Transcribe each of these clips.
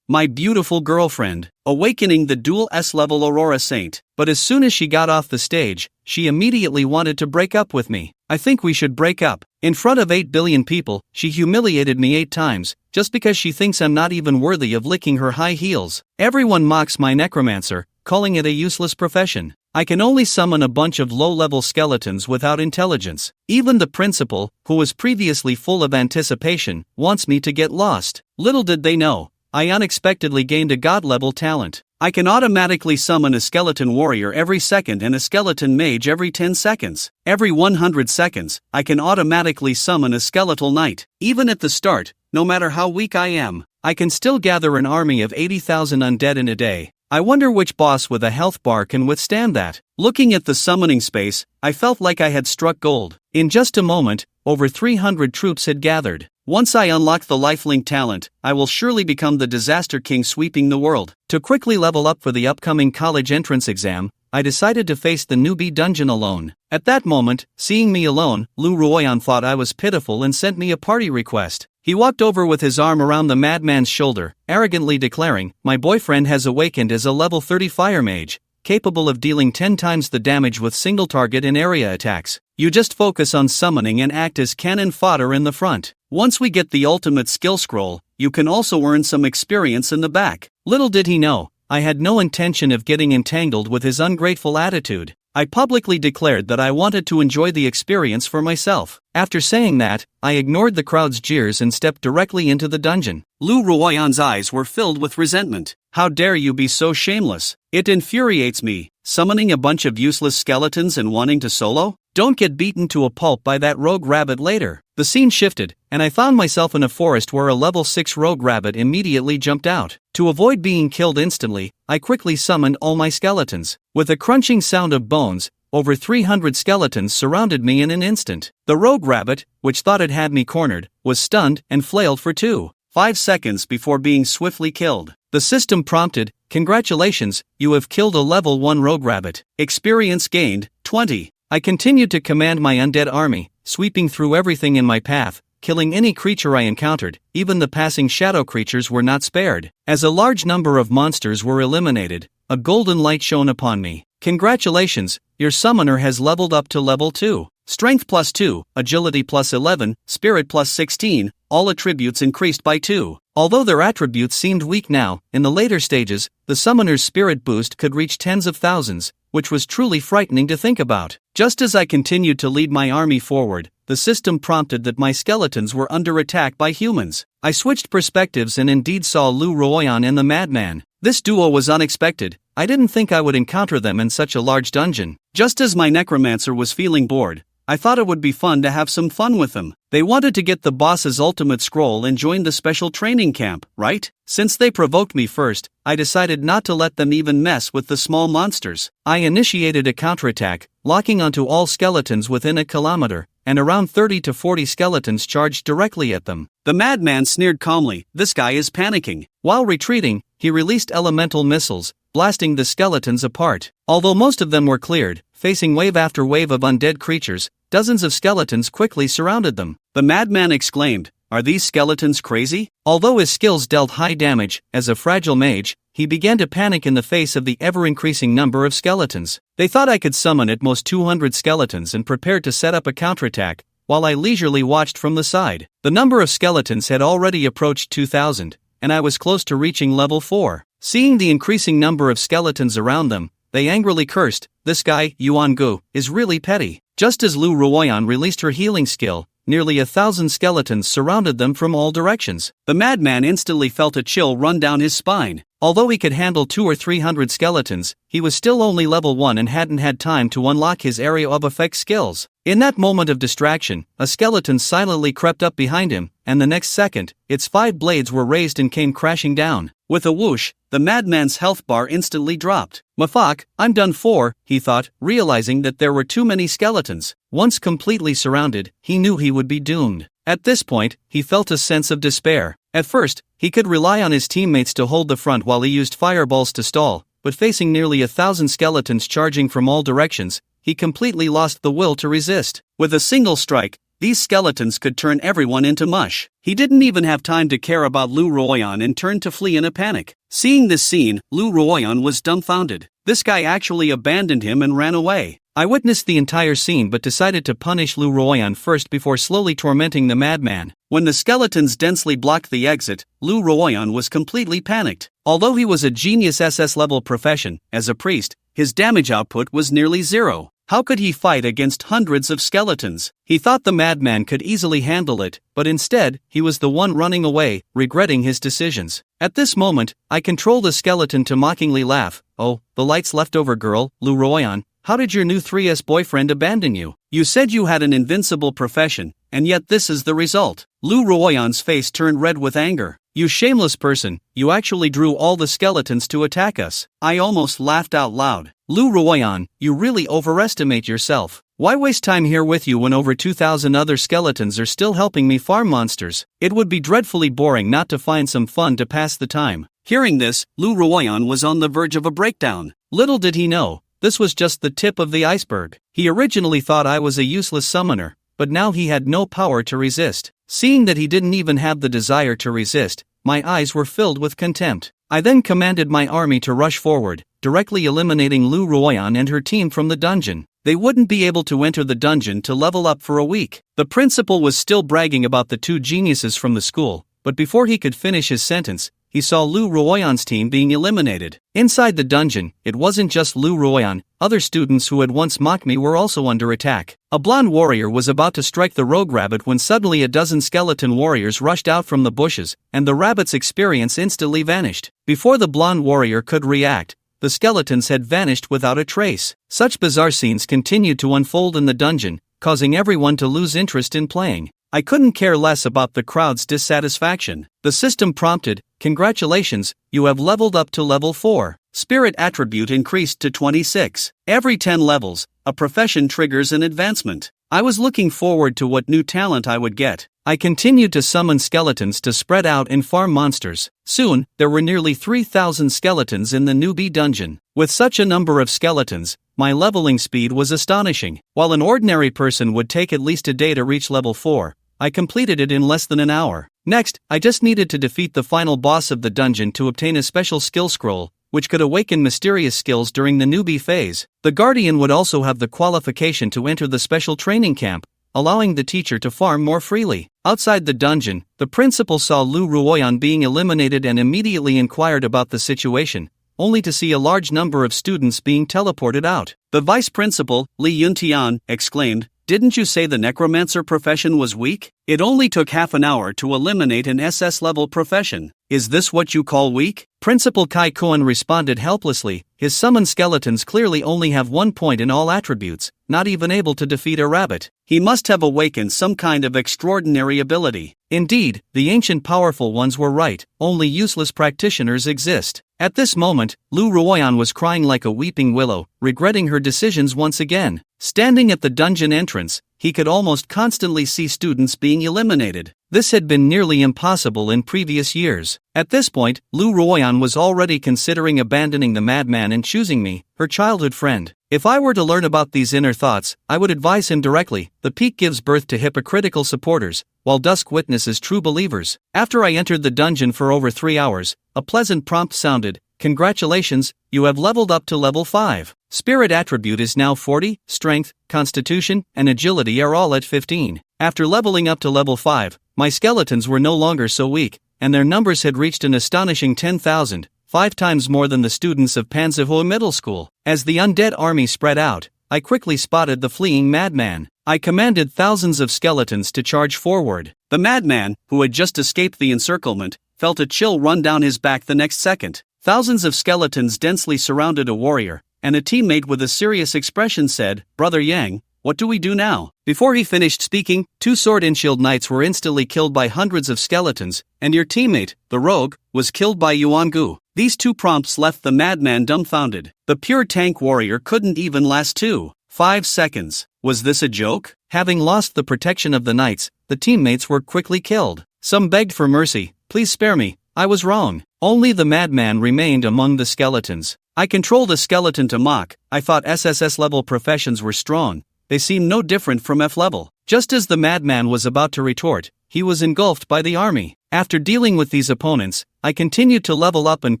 my beautiful girlfriend, awakening the dual S-level Aurora Saint. But as soon as she got off the stage, she immediately wanted to break up with me. I think we should break up. In front of 8 billion people, she humiliated me 8 times, just because she thinks I'm not even worthy of licking her high heels. Everyone mocks my necromancer, calling it a useless profession. I can only summon a bunch of low-level skeletons without intelligence. Even the principal, who was previously full of anticipation, wants me to get lost. Little did they know, I unexpectedly gained a god-level talent. I can automatically summon a skeleton warrior every second and a skeleton mage every 10 seconds. Every 100 seconds, I can automatically summon a skeletal knight. Even at the start, no matter how weak I am, I can still gather an army of 80,000 undead in a day. I wonder which boss with a health bar can withstand that. Looking at the summoning space, I felt like I had struck gold. In just a moment, over 300 troops had gathered. Once I unlock the lifelink talent, I will surely become the disaster king sweeping the world. To quickly level up for the upcoming college entrance exam, I decided to face the newbie dungeon alone. At that moment, seeing me alone, Lu Ruoyan thought I was pitiful and sent me a party request. He walked over with his arm around the madman's shoulder, arrogantly declaring, "My boyfriend has awakened as a level 30 fire mage, capable of dealing 10 times the damage with single target and area attacks. You just focus on summoning and act as cannon fodder in the front. Once we get the ultimate skill scroll, you can also earn some experience in the back." Little did he know, I had no intention of getting entangled with his ungrateful attitude. I publicly declared that I wanted to enjoy the experience for myself. After saying that, I ignored the crowd's jeers and stepped directly into the dungeon. Lu Ruoyan's eyes were filled with resentment. "How dare you be so shameless? It infuriates me, summoning a bunch of useless skeletons and wanting to solo? Don't get beaten to a pulp by that rogue rabbit later." The scene shifted, and I found myself in a forest where a level 6 rogue rabbit immediately jumped out. To avoid being killed instantly, I quickly summoned all my skeletons. With a crunching sound of bones, over 300 skeletons surrounded me in an instant. The rogue rabbit, which thought it had me cornered, was stunned and flailed for 2.5 seconds before being swiftly killed. The system prompted, "Congratulations, you have killed a level 1 rogue rabbit. Experience gained, 20. I continued to command my undead army, sweeping through everything in my path, killing any creature I encountered. Even the passing shadow creatures were not spared. As a large number of monsters were eliminated, a golden light shone upon me. "Congratulations, your summoner has leveled up to level 2. Strength plus 2, Agility plus 11, Spirit plus 16, all attributes increased by 2. Although their attributes seemed weak now, in the later stages, the summoner's spirit boost could reach tens of thousands, which was truly frightening to think about. Just as I continued to lead my army forward, the system prompted that my skeletons were under attack by humans. I switched perspectives and indeed saw Lu Ruoyan and the madman. This duo was unexpected. I didn't think I would encounter them in such a large dungeon. Just as my necromancer was feeling bored, I thought it would be fun to have some fun with them. They wanted to get the boss's ultimate scroll and join the special training camp, right? Since they provoked me first, I decided not to let them even mess with the small monsters. I initiated a counterattack, locking onto all skeletons within a kilometer, and around 30 to 40 skeletons charged directly at them. The madman sneered calmly, "This guy is panicking." While retreating, he released elemental missiles, blasting the skeletons apart. Although most of them were cleared, facing wave after wave of undead creatures, dozens of skeletons quickly surrounded them. The madman exclaimed, "Are these skeletons crazy?" Although his skills dealt high damage, as a fragile mage, he began to panic in the face of the ever-increasing number of skeletons. They thought I could summon at most 200 skeletons and prepared to set up a counterattack, while I leisurely watched from the side. The number of skeletons had already approached 2,000, and I was close to reaching level 4. Seeing the increasing number of skeletons around them, they angrily cursed, "This guy, Yuan Gu, is really petty." Just as Lu Ruoyan released her healing skill, nearly 1,000 skeletons surrounded them from all directions. The madman instantly felt a chill run down his spine. Although he could handle 200 or 300 skeletons, he was still only level 1 and hadn't had time to unlock his area of effect skills. In that moment of distraction, a skeleton silently crept up behind him, and the next second, its 5 blades were raised and came crashing down. With a whoosh, the madman's health bar instantly dropped. "Mafak, I'm done for," he thought, realizing that there were too many skeletons. Once completely surrounded, he knew he would be doomed. At this point, he felt a sense of despair. At first, he could rely on his teammates to hold the front while he used fireballs to stall, but facing nearly 1,000 skeletons charging from all directions, he completely lost the will to resist. With a single strike, These skeletons could turn everyone into mush. He didn't even have time to care about Lu Ruoyan and turned to flee in a panic. Seeing this scene, Lu Ruoyan was dumbfounded. This guy actually abandoned him and ran away. I witnessed the entire scene but decided to punish Lu Ruoyan first before slowly tormenting the madman. When the skeletons densely blocked the exit, Lu Ruoyan was completely panicked. Although he was a genius SS-level profession, as a priest, his damage output was nearly zero. How could he fight against hundreds of skeletons? He thought the madman could easily handle it, but instead, he was the one running away, regretting his decisions. At this moment, I controlled a skeleton to mockingly laugh. "Oh, the light's leftover girl, Lu Ruoyan. How did your new 3S boyfriend abandon you? You said you had an invincible profession, and yet this is the result." Lu Ruoyan's face turned red with anger. "You shameless person, you actually drew all the skeletons to attack us." I almost laughed out loud. "Lu Ruoyan, you really overestimate yourself. Why waste time here with you when over 2,000 other skeletons are still helping me farm monsters? It would be dreadfully boring not to find some fun to pass the time." Hearing this, Lu Ruoyan was on the verge of a breakdown. Little did he know, this was just the tip of the iceberg. He originally thought I was a useless summoner, but now he had no power to resist. Seeing that he didn't even have the desire to resist, my eyes were filled with contempt. I then commanded my army to rush forward, directly eliminating Lu Ruoyan and her team from the dungeon. They wouldn't be able to enter the dungeon to level up for a week. The principal was still bragging about the two geniuses from the school, but before he could finish his sentence, he saw Lu Ruoyan's team being eliminated. Inside the dungeon, it wasn't just Lu Ruoyan, other students who had once mocked me were also under attack. A blonde warrior was about to strike the rogue rabbit when suddenly a dozen skeleton warriors rushed out from the bushes, and the rabbit's experience instantly vanished. Before the blonde warrior could react, the skeletons had vanished without a trace. Such bizarre scenes continued to unfold in the dungeon, causing everyone to lose interest in playing. I couldn't care less about the crowd's dissatisfaction. The system prompted, "Congratulations, you have leveled up to level 4. Spirit attribute increased to 26. Every 10 levels, a profession triggers an advancement." I was looking forward to what new talent I would get. I continued to summon skeletons to spread out and farm monsters. Soon, there were nearly 3,000 skeletons in the newbie dungeon. With such a number of skeletons, my leveling speed was astonishing. While an ordinary person would take at least a day to reach level 4, I completed it in less than an hour. Next, I just needed to defeat the final boss of the dungeon to obtain a special skill scroll, which could awaken mysterious skills during the newbie phase. The Guardian would also have the qualification to enter the special training camp, allowing the teacher to farm more freely. Outside the dungeon, the principal saw Lu Ruoyan being eliminated and immediately inquired about the situation, only to see a large number of students being teleported out. The vice principal, Li Yuntian, exclaimed, "Didn't you say the necromancer profession was weak? It only took half an hour to eliminate an SS-level profession. Is this what you call weak?" Principal Kai Koen responded helplessly. His summoned skeletons clearly only have 1 point in all attributes, not even able to defeat a rabbit. He must have awakened some kind of extraordinary ability. Indeed, the ancient powerful ones were right, only useless practitioners exist. At this moment, Lu Ruoyan was crying like a weeping willow, regretting her decisions once again. Standing at the dungeon entrance, he could almost constantly see students being eliminated. This had been nearly impossible in previous years. At this point, Lu Ruoyan was already considering abandoning the madman and choosing me, her childhood friend. If I were to learn about these inner thoughts, I would advise him directly. The peak gives birth to hypocritical supporters, while dusk witnesses true believers. After I entered the dungeon for over 3 hours, a pleasant prompt sounded, "Congratulations, you have leveled up to level 5. Spirit attribute is now 40, strength, constitution, and agility are all at 15. After leveling up to level 5, my skeletons were no longer so weak, and their numbers had reached an astonishing 10,000, 5 times more than the students of Panzerhohe Middle School. As the undead army spread out, I quickly spotted the fleeing madman. I commanded thousands of skeletons to charge forward. The madman, who had just escaped the encirclement, felt a chill run down his back the next second. Thousands of skeletons densely surrounded a warrior, and a teammate with a serious expression said, "Brother Yang, what do we do now?" Before he finished speaking, 2 sword and shield knights were instantly killed by hundreds of skeletons, and your teammate, the rogue, was killed by Yuan Gu. These 2 prompts left the madman dumbfounded. The pure tank warrior couldn't even last 5 seconds. Was this a joke? Having lost the protection of the knights, the teammates were quickly killed. Some begged for mercy, "Please spare me, I was wrong." Only the madman remained among the skeletons. I controlled a skeleton to mock. I thought SSS level professions were strong. They seemed no different from F level. Just as the madman was about to retort, he was engulfed by the army. After dealing with these opponents, I continued to level up and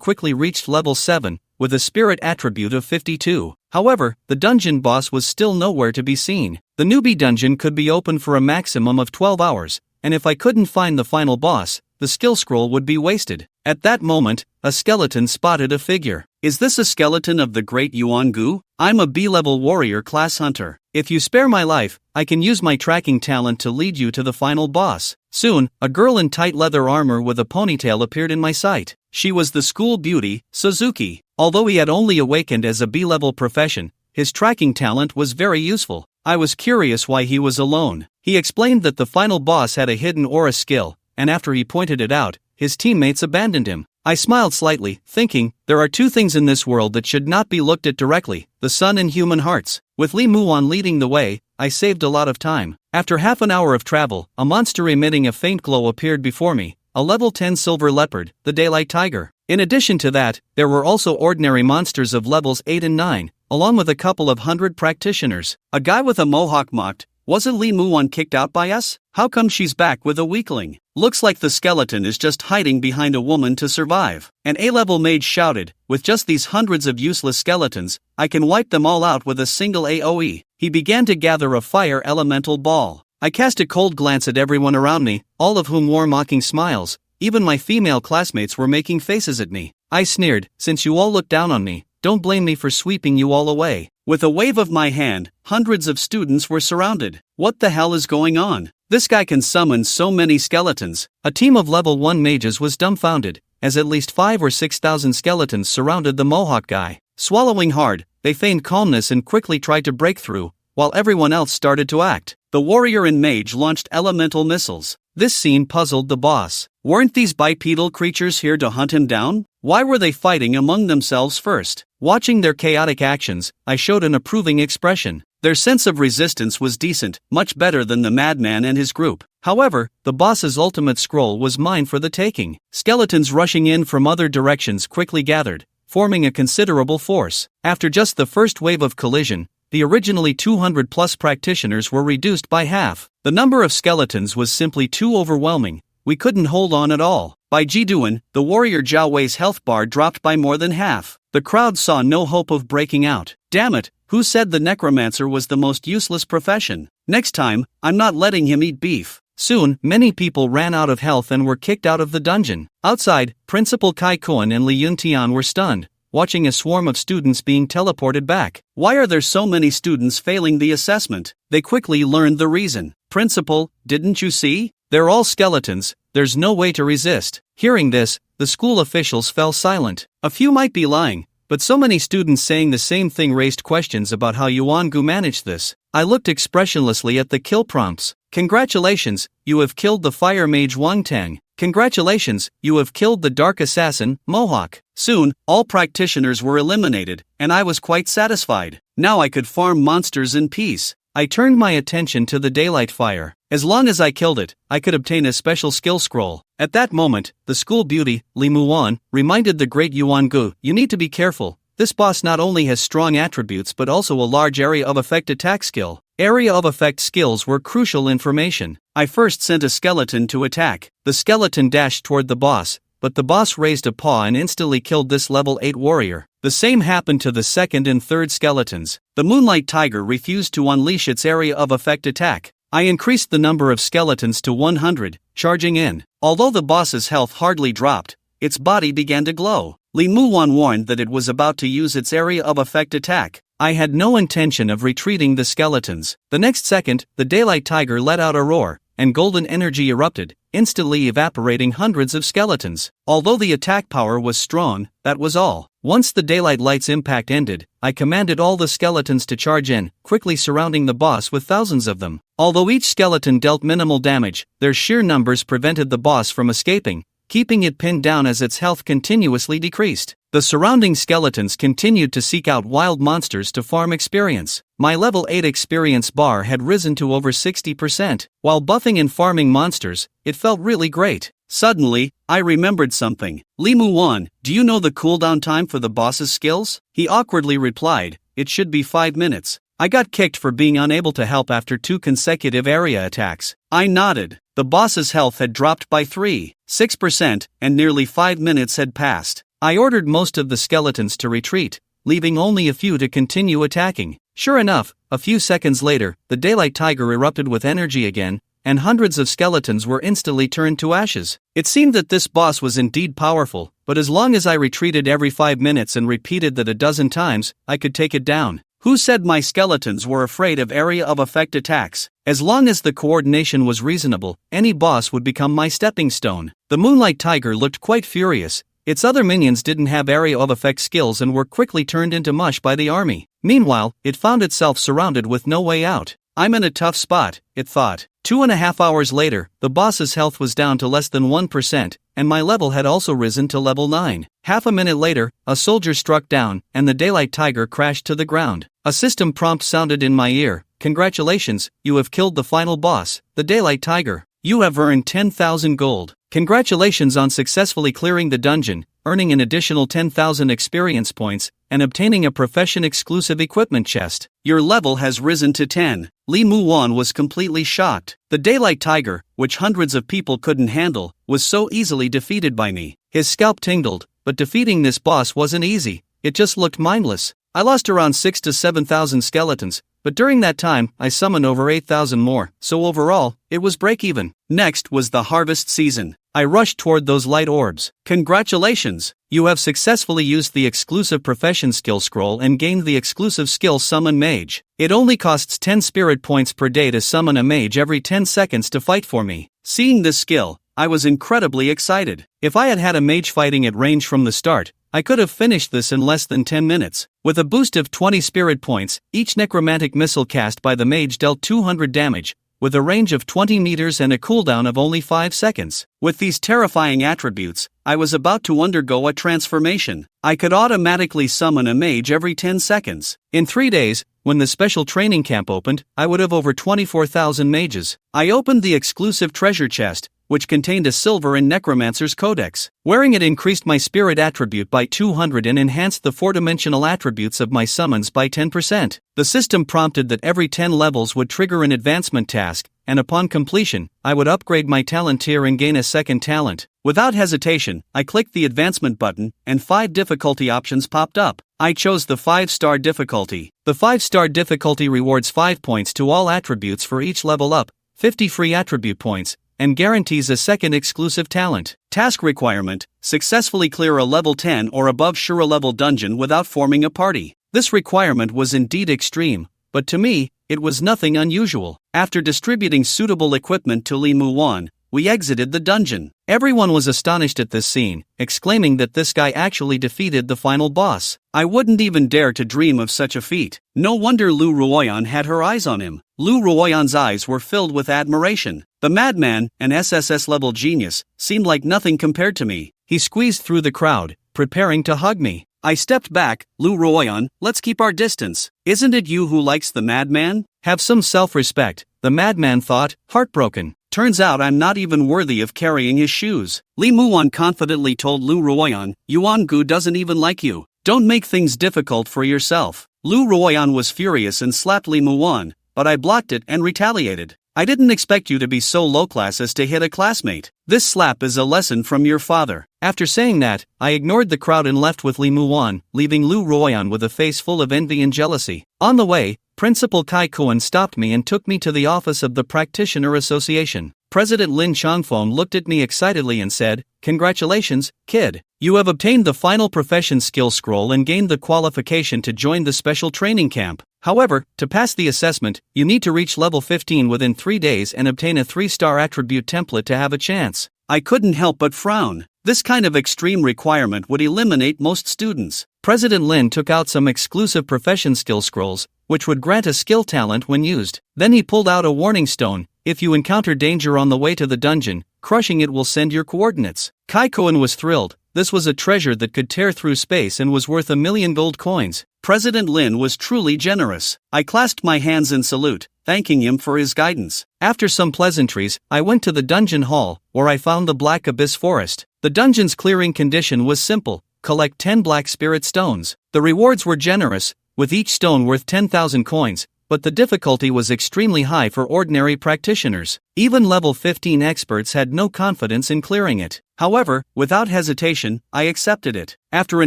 quickly reached level 7, with a spirit attribute of 52. However, the dungeon boss was still nowhere to be seen. The newbie dungeon could be opened for a maximum of 12 hours, and if I couldn't find the final boss, the skill scroll would be wasted. At that moment, a skeleton spotted a figure. Is this a skeleton of the great Yuan-gu? I'm a B-level warrior class hunter. If you spare my life, I can use my tracking talent to lead you to the final boss. Soon, a girl in tight leather armor with a ponytail appeared in my sight. She was the school beauty, Suzuki. Although he had only awakened as a B-level profession, his tracking talent was very useful. I was curious why he was alone. He explained that the final boss had a hidden aura skill, and after he pointed it out, his teammates abandoned him. I smiled slightly, thinking, there are two things in this world that should not be looked at directly, the sun and human hearts. With Li Muon leading the way, I saved a lot of time. After half an hour of travel, a monster emitting a faint glow appeared before me, a level 10 silver leopard, the daylight tiger. In addition to that, there were also ordinary monsters of levels 8 and 9, along with a couple of hundred practitioners. A guy with a mohawk mocked, wasn't Li Muon kicked out by us? How come she's back with a weakling? Looks like the skeleton is just hiding behind a woman to survive. An A-level mage shouted, with just these hundreds of useless skeletons, I can wipe them all out with a single AoE. He began to gather a fire elemental ball. I cast a cold glance at everyone around me, all of whom wore mocking smiles. Even my female classmates were making faces at me. I sneered, since you all look down on me, don't blame me for sweeping you all away. With a wave of my hand, hundreds of students were surrounded. What the hell is going on? This guy can summon so many skeletons. A team of level 1 mages was dumbfounded, as at least 5 or 6,000 skeletons surrounded the mohawk guy. Swallowing hard, they feigned calmness and quickly tried to break through, while everyone else started to act. The warrior and mage launched elemental missiles. This scene puzzled the boss. Weren't these bipedal creatures here to hunt him down? Why were they fighting among themselves first? Watching their chaotic actions, I showed an approving expression. Their sense of resistance was decent, much better than the madman and his group. However, the boss's ultimate scroll was mine for the taking. Skeletons rushing in from other directions quickly gathered, forming a considerable force. After just the first wave of collision, the originally 200-plus practitioners were reduced by half. The number of skeletons was simply too overwhelming. We couldn't hold on at all. By Jiduan, the warrior Zhao Wei's health bar dropped by more than half. The crowd saw no hope of breaking out. Damn it, who said the necromancer was the most useless profession? Next time, I'm not letting him eat beef. Soon, many people ran out of health and were kicked out of the dungeon. Outside, Principal Kai Koen and Li Yuntian were stunned, watching a swarm of students being teleported back. Why are there so many students failing the assessment? They quickly learned the reason. Principal, didn't you see? They're all skeletons, there's no way to resist. Hearing this, the school officials fell silent. A few might be lying, but so many students saying the same thing raised questions about how Yuan-gu managed this. I looked expressionlessly at the kill prompts. Congratulations, you have killed the fire mage Wang Tang. Congratulations, you have killed the dark assassin, Mohawk. Soon, all practitioners were eliminated, and I was quite satisfied. Now I could farm monsters in peace. I turned my attention to the daylight fire. As long as I killed it, I could obtain a special skill scroll. At that moment, the school beauty, Li Muon, reminded the great Yuan-gu, you need to be careful. This boss not only has strong attributes but also a large area of effect attack skill. Area of effect skills were crucial information. I first sent a skeleton to attack. The skeleton dashed toward the boss, but the boss raised a paw and instantly killed this level 8 warrior. The same happened to the second and third skeletons. The Moonlight Tiger refused to unleash its area of effect attack. I increased the number of skeletons to 100, charging in. Although the boss's health hardly dropped, its body began to glow. Li Muon warned that it was about to use its area of effect attack. I had no intention of retreating the skeletons. The next second, the Daylight Tiger let out a roar, and golden energy erupted, instantly evaporating hundreds of skeletons. Although the attack power was strong, that was all. Once the daylight light's impact ended, I commanded all the skeletons to charge in, quickly surrounding the boss with thousands of them. Although each skeleton dealt minimal damage, their sheer numbers prevented the boss from escaping, keeping it pinned down as its health continuously decreased. The surrounding skeletons continued to seek out wild monsters to farm experience. My level 8 experience bar had risen to over 60%. While buffing and farming monsters, it felt really great. Suddenly, I remembered something. Li Muon, do you know the cooldown time for the boss's skills? He awkwardly replied, it should be 5 minutes. I got kicked for being unable to help after 2 consecutive area attacks. I nodded. The boss's health had dropped by 3.6%, and nearly 5 minutes had passed. I ordered most of the skeletons to retreat, leaving only a few to continue attacking. Sure enough, a few seconds later, the daylight tiger erupted with energy again, and hundreds of skeletons were instantly turned to ashes. It seemed that this boss was indeed powerful, but as long as I retreated every 5 minutes and repeated that a dozen times, I could take it down. Who said my skeletons were afraid of area of effect attacks? As long as the coordination was reasonable, any boss would become my stepping stone. The Moonlight Tiger looked quite furious. Its other minions didn't have area of effect skills and were quickly turned into mush by the army. Meanwhile, it found itself surrounded with no way out. I'm in a tough spot, it thought. 2.5 hours later, the boss's health was down to less than 1%, and my level had also risen to level 9. Half a minute later, a soldier struck down, and the Daylight Tiger crashed to the ground. A system prompt sounded in my ear. Congratulations, you have killed the final boss, the Daylight Tiger. You have earned 10,000 gold. Congratulations on successfully clearing the dungeon, earning an additional 10,000 experience points, and obtaining a profession-exclusive equipment chest. Your level has risen to 10. Li Muwan was completely shocked. The Daylight Tiger, which hundreds of people couldn't handle, was so easily defeated by me. His scalp tingled, but defeating this boss wasn't easy. It just looked mindless. I lost around 6,000 to 7,000 skeletons, but during that time, I summoned over 8,000 more, so overall, it was break-even. Next was the harvest season. I rushed toward those light orbs. Congratulations! You have successfully used the exclusive profession skill scroll and gained the exclusive skill Summon Mage. It only costs 10 spirit points per day to summon a mage every 10 seconds to fight for me. Seeing this skill, I was incredibly excited. If I had had a mage fighting at range from the start, I could have finished this in less than 10 minutes. With a boost of 20 spirit points, each necromantic missile cast by the mage dealt 200 damage, with a range of 20 meters and a cooldown of only 5 seconds. With these terrifying attributes, I was about to undergo a transformation. I could automatically summon a mage every 10 seconds. In 3 days, when the special training camp opened, I would have over 24,000 mages. I opened the exclusive treasure chest, which contained a silver and necromancer's codex. Wearing it increased my spirit attribute by 200 and enhanced the 4-dimensional attributes of my summons by 10%. The system prompted that every 10 levels would trigger an advancement task, and upon completion, I would upgrade my talent tier and gain a second talent. Without hesitation, I clicked the advancement button, and 5 difficulty options popped up. I chose the 5-star difficulty. The 5-star difficulty rewards 5 points to all attributes for each level up, 50 free attribute points, and guarantees a second exclusive talent. Task requirement: successfully clear a level 10 or above Shura level dungeon without forming a party. This requirement was indeed extreme, but to me, it was nothing unusual. After distributing suitable equipment to Li Muwan, we exited the dungeon. Everyone was astonished at this scene, exclaiming that this guy actually defeated the final boss. I wouldn't even dare to dream of such a feat. No wonder Lu Ruoyan had her eyes on him. Lu Ruoyan's eyes were filled with admiration. The madman, an SSS-level genius, seemed like nothing compared to me. He squeezed through the crowd, preparing to hug me. I stepped back. Lu Ruoyan, let's keep our distance. Isn't it you who likes the madman? Have some self-respect, the madman thought, heartbroken. Turns out I'm not even worthy of carrying his shoes. Li Muwan confidently told Lu Ruoyan, Yuan Gu doesn't even like you. Don't make things difficult for yourself. Lu Ruoyan was furious and slapped Li Muwan, but I blocked it and retaliated. I didn't expect you to be so low-class as to hit a classmate. This slap is a lesson from your father. After saying that, I ignored the crowd and left with Li Muwan, leaving Lu Ruoyan with a face full of envy and jealousy. On the way, Principal Kai Kuan stopped me and took me to the office of the Practitioner Association. President Lin Changfeng looked at me excitedly and said, Congratulations, kid. You have obtained the final profession skill scroll and gained the qualification to join the special training camp. However, to pass the assessment, you need to reach level 15 within 3 days and obtain a 3-star attribute template to have a chance. I couldn't help but frown. This kind of extreme requirement would eliminate most students. President Lin took out some exclusive profession skill scrolls, which would grant a skill talent when used. Then he pulled out a warning stone. If you encounter danger on the way to the dungeon, crushing it will send your coordinates. Kai Koen was thrilled. This was a treasure that could tear through space and was worth 1,000,000 gold coins. President Lin was truly generous. I clasped my hands in salute, thanking him for his guidance. After some pleasantries, I went to the dungeon hall, where I found the Black Abyss Forest. The dungeon's clearing condition was simple: collect 10 black spirit stones. The rewards were generous: with each stone worth 10,000 coins, but the difficulty was extremely high for ordinary practitioners. Even level 15 experts had no confidence in clearing it. However, without hesitation, I accepted it. After a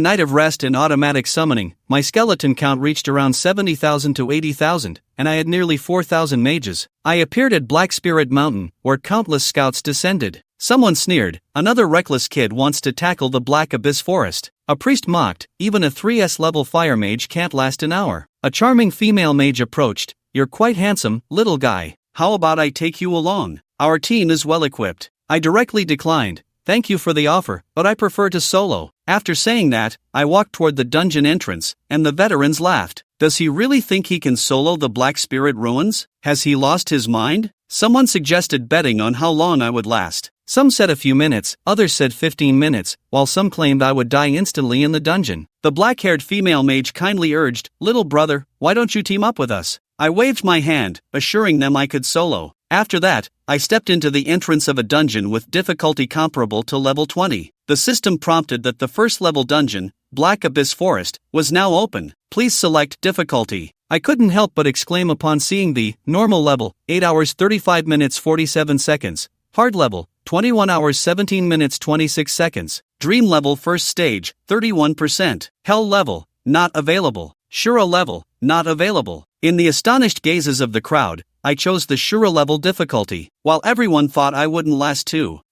night of rest and automatic summoning, my skeleton count reached around 70,000 to 80,000, and I had nearly 4,000 mages. I appeared at Black Spirit Mountain, where countless scouts descended. Someone sneered, "Another reckless kid wants to tackle the Black Abyss Forest." A priest mocked, "Even a 3S level fire mage can't last an hour." A charming female mage approached, "You're quite handsome, little guy. How about I take you along? Our team is well equipped." I directly declined, "Thank you for the offer, but I prefer to solo." After saying that, I walked toward the dungeon entrance, and the veterans laughed. Does he really think he can solo the Black Spirit ruins? Has he lost his mind? Someone suggested betting on how long I would last. Some said a few minutes, others said 15 minutes, while some claimed I would die instantly in the dungeon. The black-haired female mage kindly urged, "Little brother, why don't you team up with us?" I waved my hand, assuring them I could solo. After that, I stepped into the entrance of a dungeon with difficulty comparable to level 20. The system prompted that the first level dungeon, Black Abyss Forest, was now open. Please select difficulty. I couldn't help but exclaim upon seeing the normal level, 8 hours 35 minutes 47 seconds, hard level, 21 hours 17 minutes 26 seconds, dream level first stage, 31%, hell level, not available, Shura level, not available. In the astonished gazes of the crowd, I chose the Shura level difficulty, while everyone thought I wouldn't last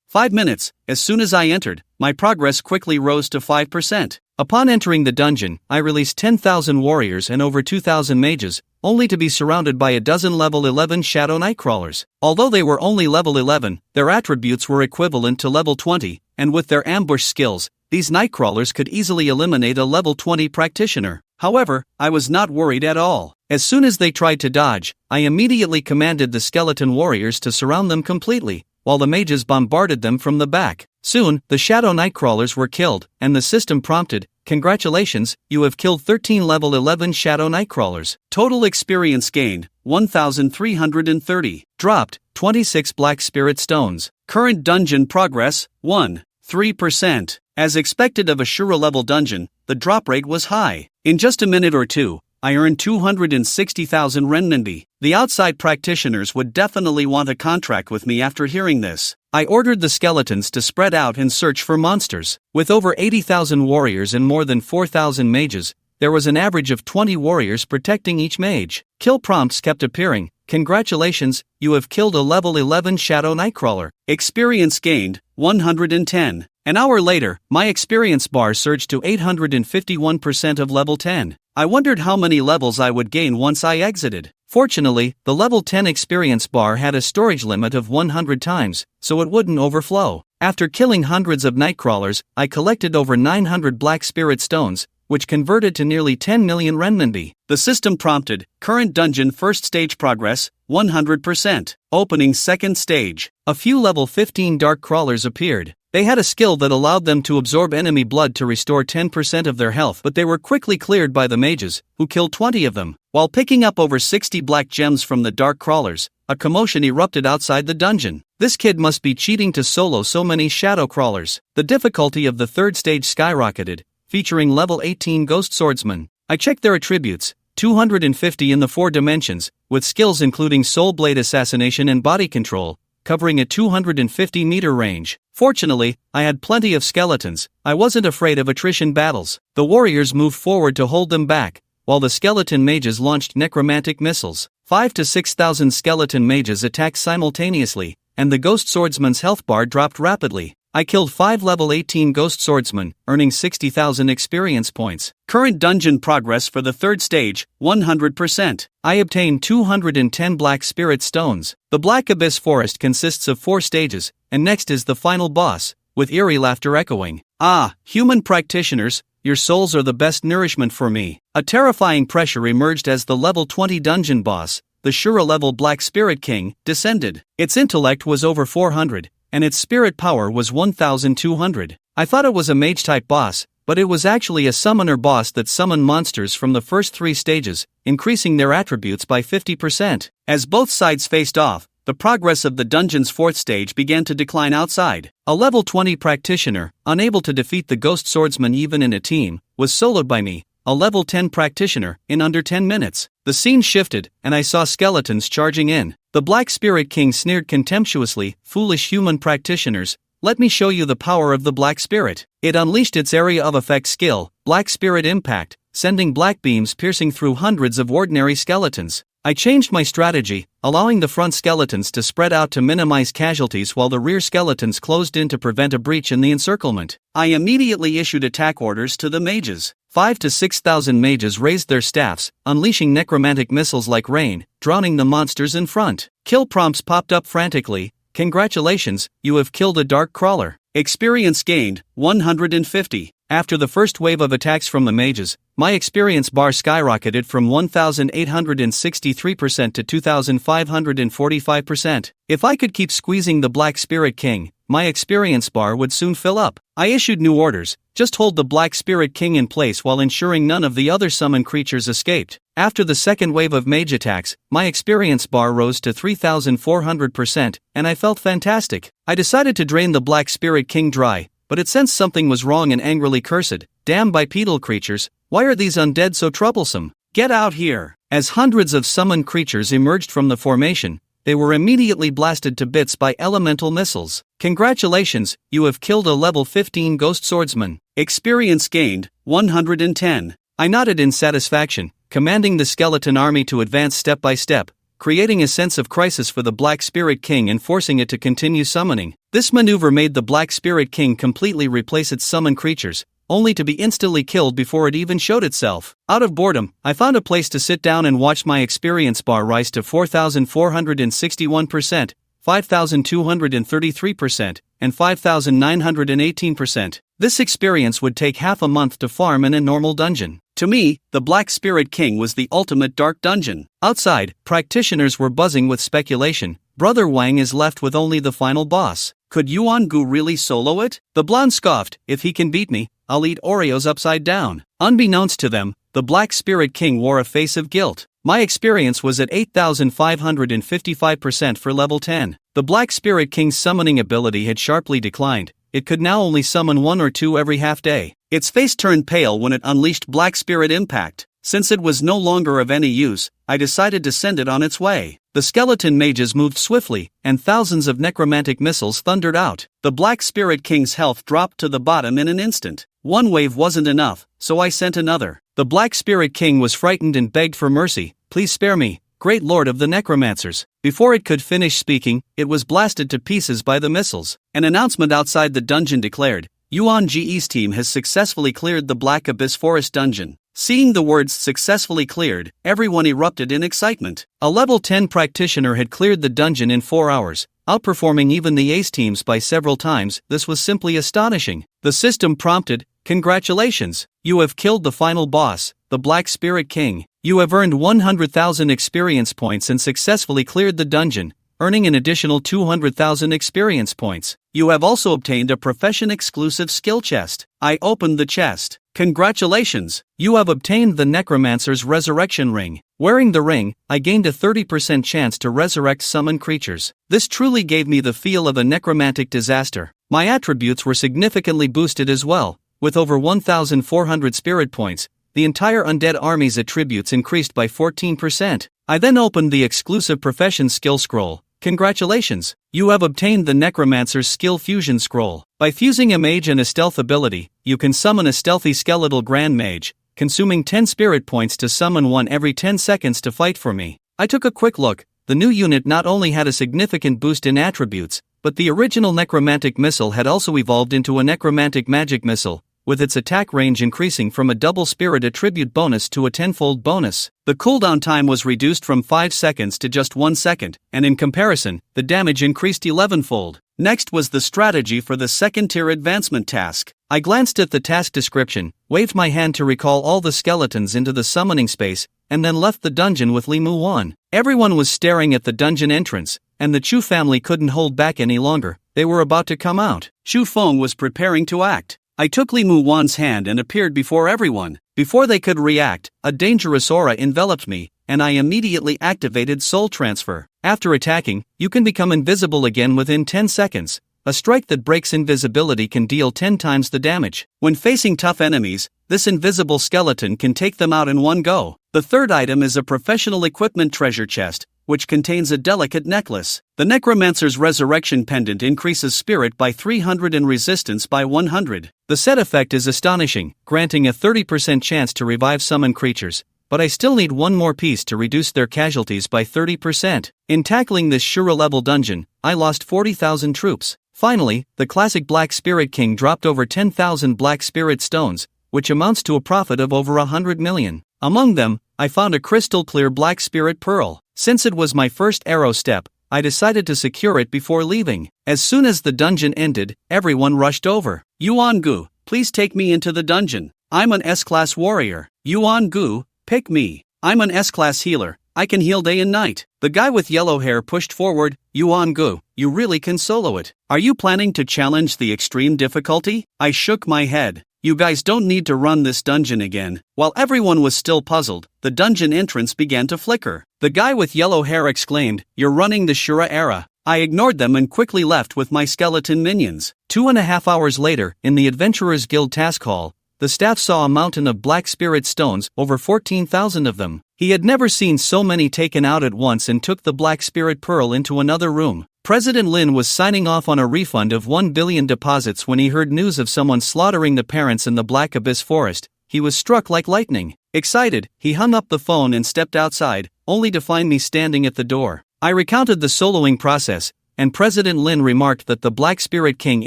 5 minutes. As soon as I entered, my progress quickly rose to 5%. Upon entering the dungeon, I released 10,000 warriors and over 2,000 mages, only to be surrounded by a dozen level 11 Shadow Nightcrawlers. Although they were only level 11, their attributes were equivalent to level 20, and with their ambush skills, these Nightcrawlers could easily eliminate a level 20 practitioner. However, I was not worried at all. As soon as they tried to dodge, I immediately commanded the skeleton warriors to surround them completely, while the mages bombarded them from the back. Soon, the Shadow Nightcrawlers were killed, and the system prompted, "Congratulations, you have killed 13 level 11 Shadow Nightcrawlers. Total experience gained, 1,330. Dropped, 26 Black Spirit Stones. Current dungeon progress, 3%. As expected of a Shura level dungeon, the drop rate was high. In just a minute or two, I earned 260,000 renminbi. The outside practitioners would definitely want a contract with me after hearing this. I ordered the skeletons to spread out and search for monsters. With over 80,000 warriors and more than 4,000 mages, there was an average of 20 warriors protecting each mage. Kill prompts kept appearing. "Congratulations, you have killed a level 11 Shadow Nightcrawler. Experience gained, 110. An hour later, my experience bar surged to 851% of level 10. I wondered how many levels I would gain once I exited. Fortunately, the level 10 experience bar had a storage limit of 100 times, so it wouldn't overflow. After killing hundreds of Nightcrawlers, I collected over 900 Black Spirit Stones, which converted to nearly 10 million renminbi. The system prompted, "Current dungeon first stage progress, 100%. Opening second stage." A few level 15 Dark Crawlers appeared. They had a skill that allowed them to absorb enemy blood to restore 10% of their health, but they were quickly cleared by the mages, who killed 20 of them. While picking up over 60 black gems from the Dark Crawlers, a commotion erupted outside the dungeon. This kid must be cheating to solo so many Shadow Crawlers. The difficulty of the third stage skyrocketed, featuring level 18 Ghost Swordsman. I checked their attributes, 250 in the 4 dimensions, with skills including Soul Blade Assassination and Body Control, covering a 250-meter range. Fortunately, I had plenty of skeletons. I wasn't afraid of attrition battles. The warriors moved forward to hold them back, while the skeleton mages launched necromantic missiles. 5,000 to 6,000 skeleton mages attacked simultaneously, and the Ghost Swordsman's health bar dropped rapidly. I killed 5 level 18 Ghost Swordsmen, earning 60,000 experience points. Current dungeon progress for the third stage, 100%. I obtained 210 Black Spirit Stones. The Black Abyss Forest consists of 4 stages, and next is the final boss, with eerie laughter echoing. "Ah, human practitioners, your souls are the best nourishment for me." A terrifying pressure emerged as the level 20 dungeon boss, the Shura level Black Spirit King, descended. Its intellect was over 400. And its spirit power was 1,200. I thought it was a mage-type boss, but it was actually a summoner boss that summoned monsters from the first 3 stages, increasing their attributes by 50%. As both sides faced off, the progress of the dungeon's 4th stage began to decline outside. A level 20 practitioner, unable to defeat the Ghost Swordsman even in a team, was soloed by me, a level 10 practitioner, in under 10 minutes. The scene shifted, and I saw skeletons charging in. The Black Spirit King sneered contemptuously, "Foolish human practitioners, let me show you the power of the Black Spirit." It unleashed its area of effect skill, Black Spirit Impact, sending black beams piercing through hundreds of ordinary skeletons. I changed my strategy, allowing the front skeletons to spread out to minimize casualties while the rear skeletons closed in to prevent a breach in the encirclement. I immediately issued attack orders to the mages. 5,000 to 6,000 mages raised their staffs, unleashing necromantic missiles like rain, drowning the monsters in front. Kill prompts popped up frantically. "Congratulations, you have killed a dark crawler. Experience gained, 150. After the first wave of attacks from the mages, my experience bar skyrocketed from 1,863% to 2,545%. If I could keep squeezing the Black Spirit King, my experience bar would soon fill up. I issued new orders: just hold the Black Spirit King in place while ensuring none of the other summoned creatures escaped. After the second wave of mage attacks, my experience bar rose to 3,400%, and I felt fantastic. I decided to drain the Black Spirit King dry, but it sensed something was wrong and angrily cursed, "Damn bipedal creatures, why are these undead so troublesome? Get out here!" As hundreds of summoned creatures emerged from the formation, they were immediately blasted to bits by elemental missiles. "Congratulations, you have killed a level 15 ghost swordsman. Experience gained, 110. I nodded in satisfaction, commanding the skeleton army to advance step by step, creating a sense of crisis for the Black Spirit King and forcing it to continue summoning. This maneuver made the Black Spirit King completely replace its summoned creatures, only to be instantly killed before it even showed itself. Out of boredom, I found a place to sit down and watch my experience bar rise to 4,461%, 5,233%, and 5,918%. This experience would take half a month to farm in a normal dungeon. To me, the Black Spirit King was the ultimate dark dungeon. Outside, practitioners were buzzing with speculation. Brother Wang is left with only the final boss. Could Yuan Gu really solo it? The blonde scoffed, "If he can beat me, I'll eat Oreos upside down." Unbeknownst to them, the Black Spirit King wore a face of guilt. My experience was at 8,555% for level 10. The Black Spirit King's summoning ability had sharply declined. It could now only summon one or two every half day. Its face turned pale when it unleashed Black Spirit Impact. Since it was no longer of any use, I decided to send it on its way. The skeleton mages moved swiftly, and thousands of necromantic missiles thundered out. The Black Spirit King's health dropped to the bottom in an instant. One wave wasn't enough, so I sent another. The Black Spirit King was frightened and begged for mercy. "Please spare me, great lord of the necromancers." Before it could finish speaking, it was blasted to pieces by the missiles. An announcement outside the dungeon declared, "Yuan Ge's team has successfully cleared the Black Abyss Forest dungeon." Seeing the words "successfully cleared," everyone erupted in excitement. A level 10 practitioner had cleared the dungeon in 4 hours, outperforming even the ace teams by several times. This was simply astonishing. The system prompted, "Congratulations, you have killed the final boss, the Black Spirit King. You have earned 100,000 experience points and successfully cleared the dungeon, earning an additional 200,000 experience points. You have also obtained a profession-exclusive skill chest." I opened the chest. "Congratulations, you have obtained the Necromancer's Resurrection Ring. Wearing the ring, I gained a 30% chance to resurrect summoned creatures. This truly gave me the feel of a necromantic disaster." My attributes were significantly boosted as well. With over 1,400 spirit points, the entire undead army's attributes increased by 14%. I then opened the exclusive profession skill scroll. "Congratulations, you have obtained the Necromancer's Skill Fusion Scroll. By fusing a mage and a stealth ability, you can summon a stealthy skeletal grand mage, consuming 10 spirit points to summon one every 10 seconds to fight for me." I took a quick look. The new unit not only had a significant boost in attributes, but the original necromantic missile had also evolved into a necromantic magic missile, with its attack range increasing from a double spirit attribute bonus to a 10-fold bonus. The cooldown time was reduced from 5 seconds to just 1 second, and in comparison, the damage increased 11-fold. Next was the strategy for the second-tier advancement task. I glanced at the task description, waved my hand to recall all the skeletons into the summoning space, and then left the dungeon with Li Mu-wan. Everyone was staring at the dungeon entrance, and the Chu family couldn't hold back any longer. They were about to come out. Chu Feng was preparing to act. I took Li Mu-wan's hand and appeared before everyone. Before they could react, a dangerous aura enveloped me, and I immediately activated Soul Transfer. After attacking, you can become invisible again within 10 seconds. a strike that breaks invisibility can deal 10 times the damage. When facing tough enemies, this invisible skeleton can take them out in one go. The third item is a professional equipment treasure chest, which contains a delicate necklace. The Necromancer's Resurrection Pendant increases spirit by 300 and resistance by 100. The set effect is astonishing, granting a 30% chance to revive summoned creatures, but I still need one more piece to reduce their casualties by 30%. In tackling this Shura-level dungeon, I lost 40,000 troops. Finally, the classic Black Spirit King dropped over 10,000 Black Spirit Stones, which amounts to a profit of over 100 million. Among them, I found a crystal-clear Black Spirit Pearl. Since it was my first arrow step, I decided to secure it before leaving. As soon as the dungeon ended, everyone rushed over. Yuan-gu, please take me into the dungeon. I'm an S-class warrior. Yuan-gu, pick me. I'm an S-class healer. I can heal day and night. The guy with yellow hair pushed forward. Yuan-gu, you really can solo it. Are you planning to challenge the extreme difficulty? I shook my head. You guys don't need to run this dungeon again. While everyone was still puzzled, the dungeon entrance began to flicker. The guy with yellow hair exclaimed, "You're running the Shura era." I ignored them and quickly left with my skeleton minions. 2.5 hours later, in the Adventurers Guild task hall, the staff saw a mountain of Black Spirit Stones, over 14,000 of them. He had never seen so many taken out at once and took the Black Spirit Pearl into another room. President Lin was signing off on a refund of 1 billion deposits when he heard news of someone slaughtering the parents in the Black Abyss Forest. He was struck like lightning. Excited, he hung up the phone and stepped outside, only to find me standing at the door. I recounted the soloing process, and President Lin remarked that the Black Spirit King